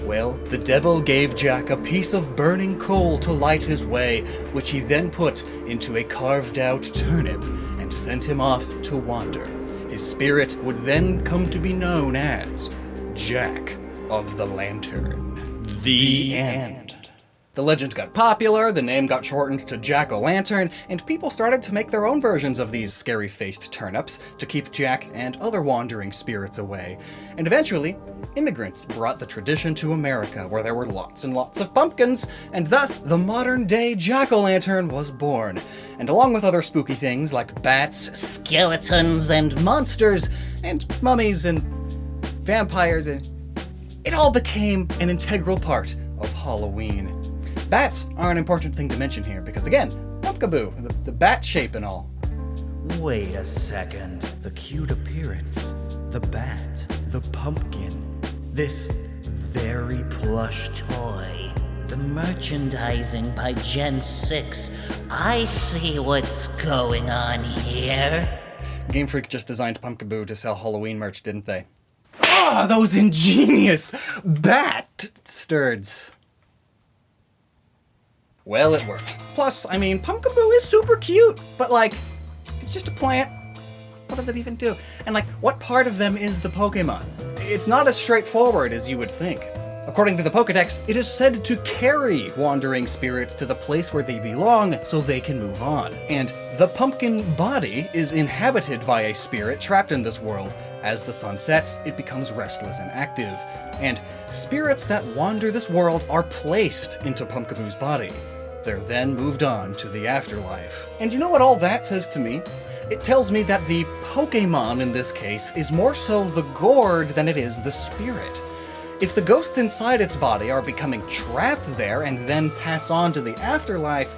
Well, the devil gave Jack a piece of burning coal to light his way, which he then put into a carved-out turnip and sent him off to wander. His spirit would then come to be known as Jack of the Lantern. The end. The legend got popular, the name got shortened to Jack-o'-lantern, and people started to make their own versions of these scary-faced turnips to keep Jack and other wandering spirits away. And eventually, immigrants brought the tradition to America, where there were lots and lots of pumpkins, and thus the modern-day Jack-o'-lantern was born. And along with other spooky things like bats, skeletons, and monsters, and mummies, and vampires, and it all became an integral part of Halloween. Bats are an important thing to mention here, because again, Pumpkaboo, the bat shape and all. Wait a second. The cute appearance, the bat, the pumpkin, this very plush toy, the merchandising by Gen 6. I see what's going on here. Game Freak just designed Pumpkaboo to sell Halloween merch, didn't they? Ah, those ingenious bat sturds. Well, it worked. Plus, I mean, Pumpkaboo is super cute, but like, it's just a plant. What does it even do? And like, what part of them is the Pokemon? It's not as straightforward as you would think. According to the Pokedex, it is said to carry wandering spirits to the place where they belong so they can move on. And the pumpkin body is inhabited by a spirit trapped in this world. As the sun sets, it becomes restless and active. And spirits that wander this world are placed into Pumpkaboo's body. They're then moved on to the afterlife. And you know what all that says to me? It tells me that the Pokemon in this case is more so the gourd than it is the spirit. If the ghosts inside its body are becoming trapped there and then pass on to the afterlife,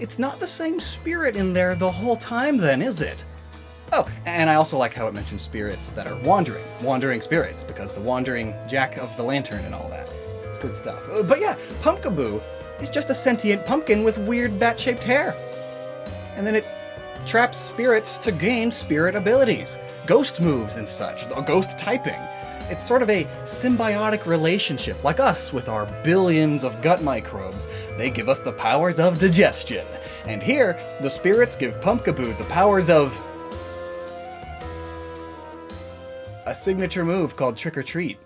it's not the same spirit in there the whole time then, is it? Oh, and I also like how it mentions spirits that are wandering spirits, because the wandering jack of the lantern and all that. It's good stuff. But yeah, Pumpkaboo is just a sentient pumpkin with weird bat-shaped hair. And then it traps spirits to gain spirit abilities, ghost moves and such, ghost typing. It's sort of a symbiotic relationship, like us with our billions of gut microbes. They give us the powers of digestion. And here, the spirits give Pumpkaboo the powers of a signature move called Trick or Treat.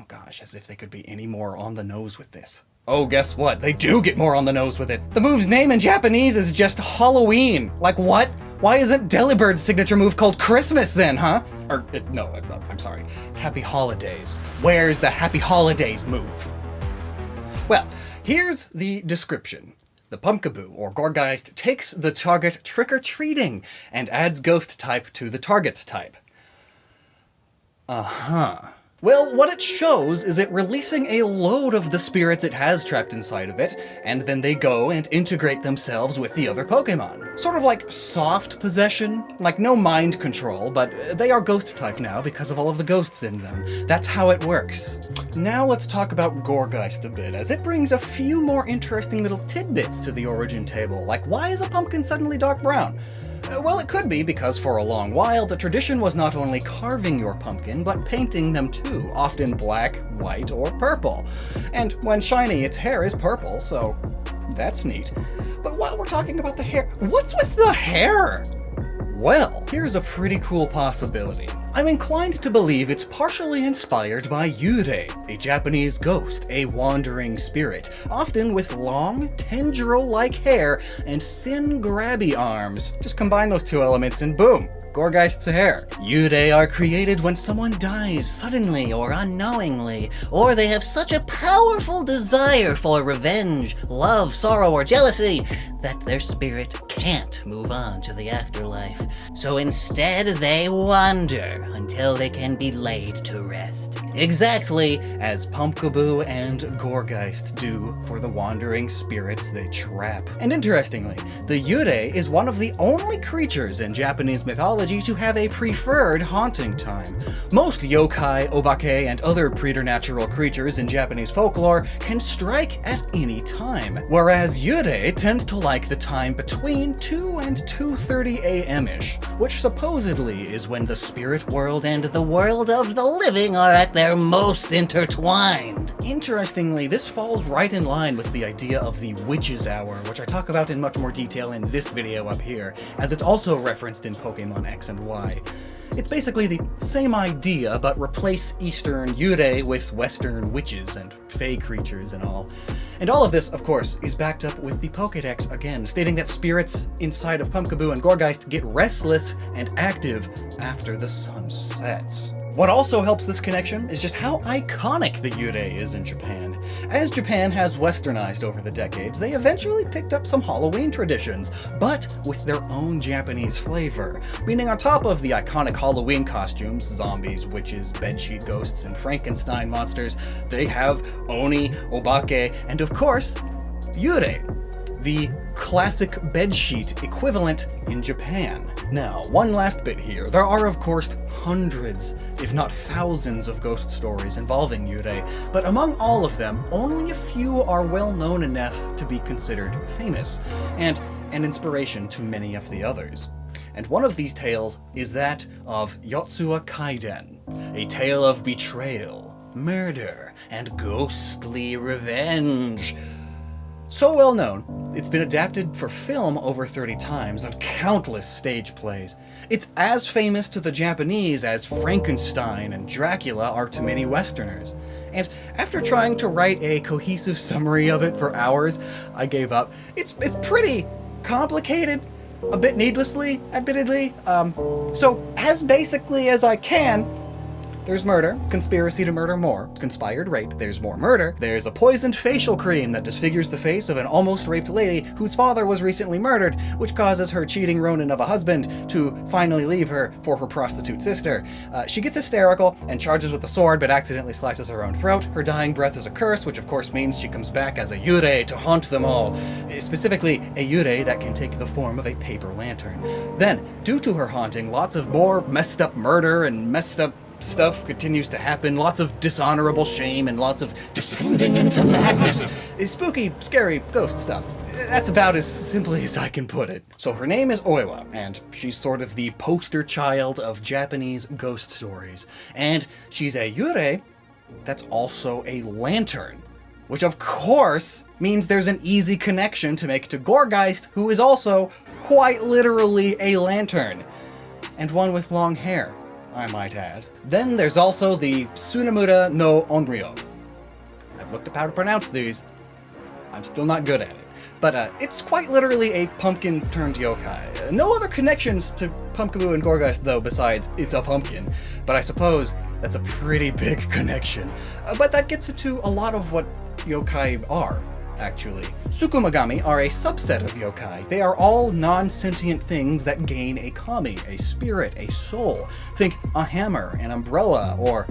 Oh gosh, as if they could be any more on the nose with this. Oh, guess what? They do get more on the nose with it. The move's name in Japanese is just Halloween. Like what? Why isn't Delibird's signature move called Christmas then, huh? No, I'm sorry. Happy Holidays. Where's the Happy Holidays move? Well, here's the description. The Pumpkaboo, or Gourgeist, takes the target trick-or-treating and adds ghost type to the target's type. Well, what it shows is it releasing a load of the spirits it has trapped inside of it, and then they go and integrate themselves with the other Pokemon. Sort of like soft possession, like no mind control, but they are ghost type now because of all of the ghosts in them. That's how it works. Now let's talk about Gourgeist a bit, as it brings a few more interesting little tidbits to the origin table, like why is a pumpkin suddenly dark brown? Well, it could be because for a long while the tradition was not only carving your pumpkin, but painting them too, often black, white, or purple. And when shiny, its hair is purple, so that's neat. But while we're talking about the hair, what's with the hair? Well, here's a pretty cool possibility. I'm inclined to believe it's partially inspired by Yurei, a Japanese ghost, a wandering spirit, often with long, tendril-like hair and thin, grabby arms. Just combine those two elements and boom, Gourgeist's hair. Yurei are created when someone dies suddenly or unknowingly, or they have such a powerful desire for revenge, love, sorrow, or jealousy that their spirit can't move on to the afterlife. So instead, they wander until they can be laid to rest. Exactly as Pumpkaboo and Gourgeist do for the wandering spirits they trap. And interestingly, the Yurei is one of the only creatures in Japanese mythology to have a preferred haunting time. Most yokai, obake, and other preternatural creatures in Japanese folklore can strike at any time, whereas Yurei tends to like the time between 2 and 2:30 a.m.-ish, which supposedly is when the spirit world and the world of the living are at their most intertwined. Interestingly, this falls right in line with the idea of the Witch's Hour, which I talk about in much more detail in this video up here, as it's also referenced in Pokemon X and Y. It's basically the same idea, but replace Eastern Yurei with Western witches and fey creatures and all. And all of this, of course, is backed up with the Pokédex again, stating that spirits inside of Pumpkaboo and Gourgeist get restless and active after the sun sets. What also helps this connection is just how iconic the Yurei is in Japan. As Japan has westernized over the decades, they eventually picked up some Halloween traditions, but with their own Japanese flavor. Meaning on top of the iconic Halloween costumes, zombies, witches, bedsheet ghosts, and Frankenstein monsters, they have Oni, Obake, and of course, Yurei, the classic bedsheet equivalent in Japan. Now, one last bit here. There are, of course, hundreds, if not thousands, of ghost stories involving Yurei, but among all of them, only a few are well known enough to be considered famous, and an inspiration to many of the others. And one of these tales is that of Yotsuya Kaiden, a tale of betrayal, murder, and ghostly revenge. So well known, it's been adapted for film over 30 times and countless stage plays. It's as famous to the Japanese as Frankenstein and Dracula are to many Westerners. And after trying to write a cohesive summary of it for hours, I gave up. It's pretty complicated, a bit needlessly, admittedly. So as basically as I can, there's murder, conspiracy to murder more, conspired rape, there's more murder, there's a poisoned facial cream that disfigures the face of an almost raped lady whose father was recently murdered, which causes her cheating Ronin of a husband to finally leave her for her prostitute sister. She gets hysterical and charges with a sword but accidentally slices her own throat. Her dying breath is a curse, which of course means she comes back as a Yurei to haunt them all. Specifically, a Yurei that can take the form of a paper lantern. Then, due to her haunting, lots of more messed up murder and messed up stuff continues to happen, lots of dishonorable shame and lots of descending into madness. Spooky, scary ghost stuff. That's about as simply as I can put it. So her name is Oiwa, and she's sort of the poster child of Japanese ghost stories. And she's a Yurei that's also a lantern, which of course means there's an easy connection to make to Gorgeist, who is also quite literally a lantern, and one with long hair, I might add. Then there's also the Tsunamura no Onryo. I've looked up how to pronounce these. I'm still not good at it. But it's quite literally a pumpkin turned yokai. No other connections to Pumpkaboo and Gorgeist though, besides it's a pumpkin. But I suppose that's a pretty big connection. But that gets into a lot of what yokai are, actually. Tsukumagami are a subset of yokai. They are all non-sentient things that gain a kami, a spirit, a soul. Think a hammer, an umbrella, or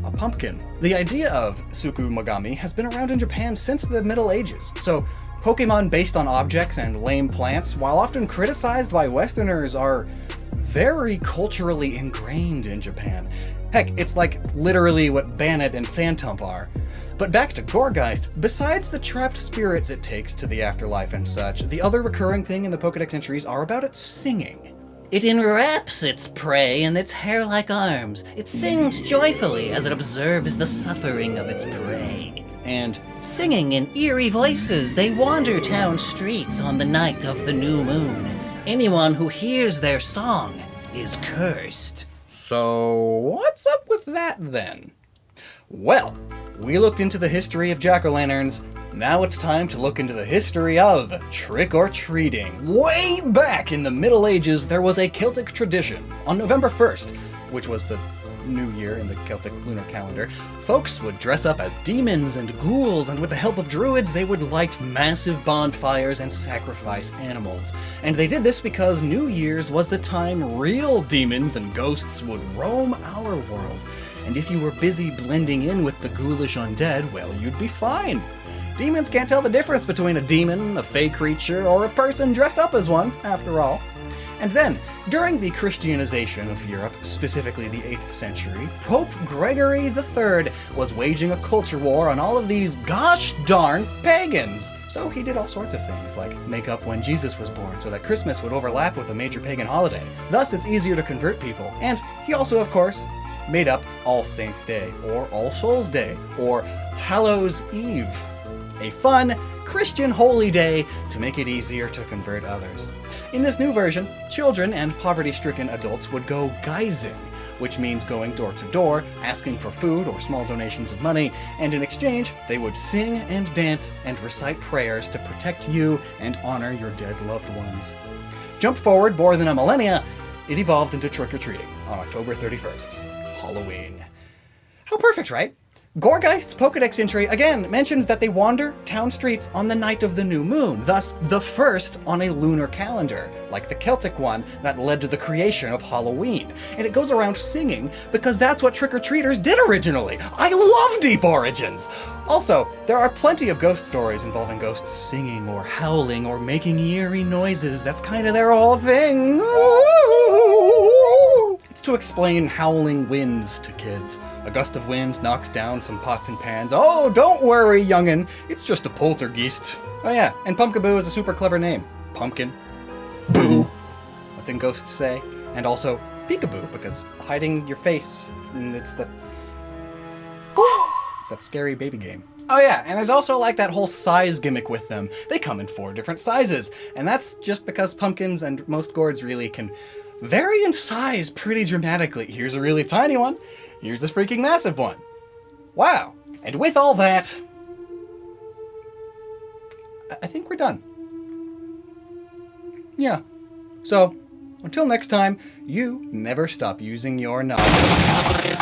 a pumpkin. The idea of Tsukumagami has been around in Japan since the Middle Ages, so Pokemon based on objects and lame plants, while often criticized by Westerners, are very culturally ingrained in Japan. Heck, it's like literally what Bannet and Phantump are. But back to Gorgeist, besides the trapped spirits it takes to the afterlife and such, the other recurring thing in the Pokedex entries are about its singing. It enwraps its prey in its hair-like arms. It sings joyfully as it observes the suffering of its prey. And singing in eerie voices, they wander town streets on the night of the new moon. Anyone who hears their song is cursed. So what's up with that then? Well, we looked into the history of jack-o'-lanterns. Now it's time to look into the history of trick-or-treating. Way back in the Middle Ages, there was a Celtic tradition. On November 1st, which was the New Year in the Celtic lunar calendar, folks would dress up as demons and ghouls, and with the help of druids, they would light massive bonfires and sacrifice animals. And they did this because New Year's was the time real demons and ghosts would roam our world. And if you were busy blending in with the ghoulish undead, well, you'd be fine. Demons can't tell the difference between a demon, a fey creature, or a person dressed up as one, after all. And then, during the Christianization of Europe, specifically the 8th century, Pope Gregory III was waging a culture war on all of these gosh darn pagans. So he did all sorts of things, like make up when Jesus was born so that Christmas would overlap with a major pagan holiday. Thus, it's easier to convert people. And he also, of course, made up All Saints' Day, or All Souls' Day, or Hallows' Eve. A fun, Christian holy day to make it easier to convert others. In this new version, children and poverty-stricken adults would go guising, which means going door to door, asking for food or small donations of money, and in exchange, they would sing and dance and recite prayers to protect you and honor your dead loved ones. Jump forward more than a millennia, it evolved into trick-or-treating on October 31st, Halloween. How perfect, right? Gorgeist's Pokedex entry, again, mentions that they wander town streets on the night of the new moon, thus the first on a lunar calendar, like the Celtic one that led to the creation of Halloween. And it goes around singing because that's what trick-or-treaters did originally. I love deep origins! Also, there are plenty of ghost stories involving ghosts singing or howling or making eerie noises. That's kind of their whole thing. It's to explain howling winds to kids. A gust of wind knocks down some pots and pans. Oh, don't worry, youngin'. It's just a poltergeist. Oh yeah, and Pumpkaboo is a super clever name. Pumpkin. Boo. A thing ghosts say. And also, peekaboo, because hiding your face, it's that scary baby game. Oh yeah, and there's also like that whole size gimmick with them. They come in 4 different sizes, and that's just because pumpkins and most gourds really can vary in size pretty dramatically. Here's a really tiny one. Here's this freaking massive one. Wow. And with all that, I think we're done. Yeah. So, until next time, you never stop using your knowledge.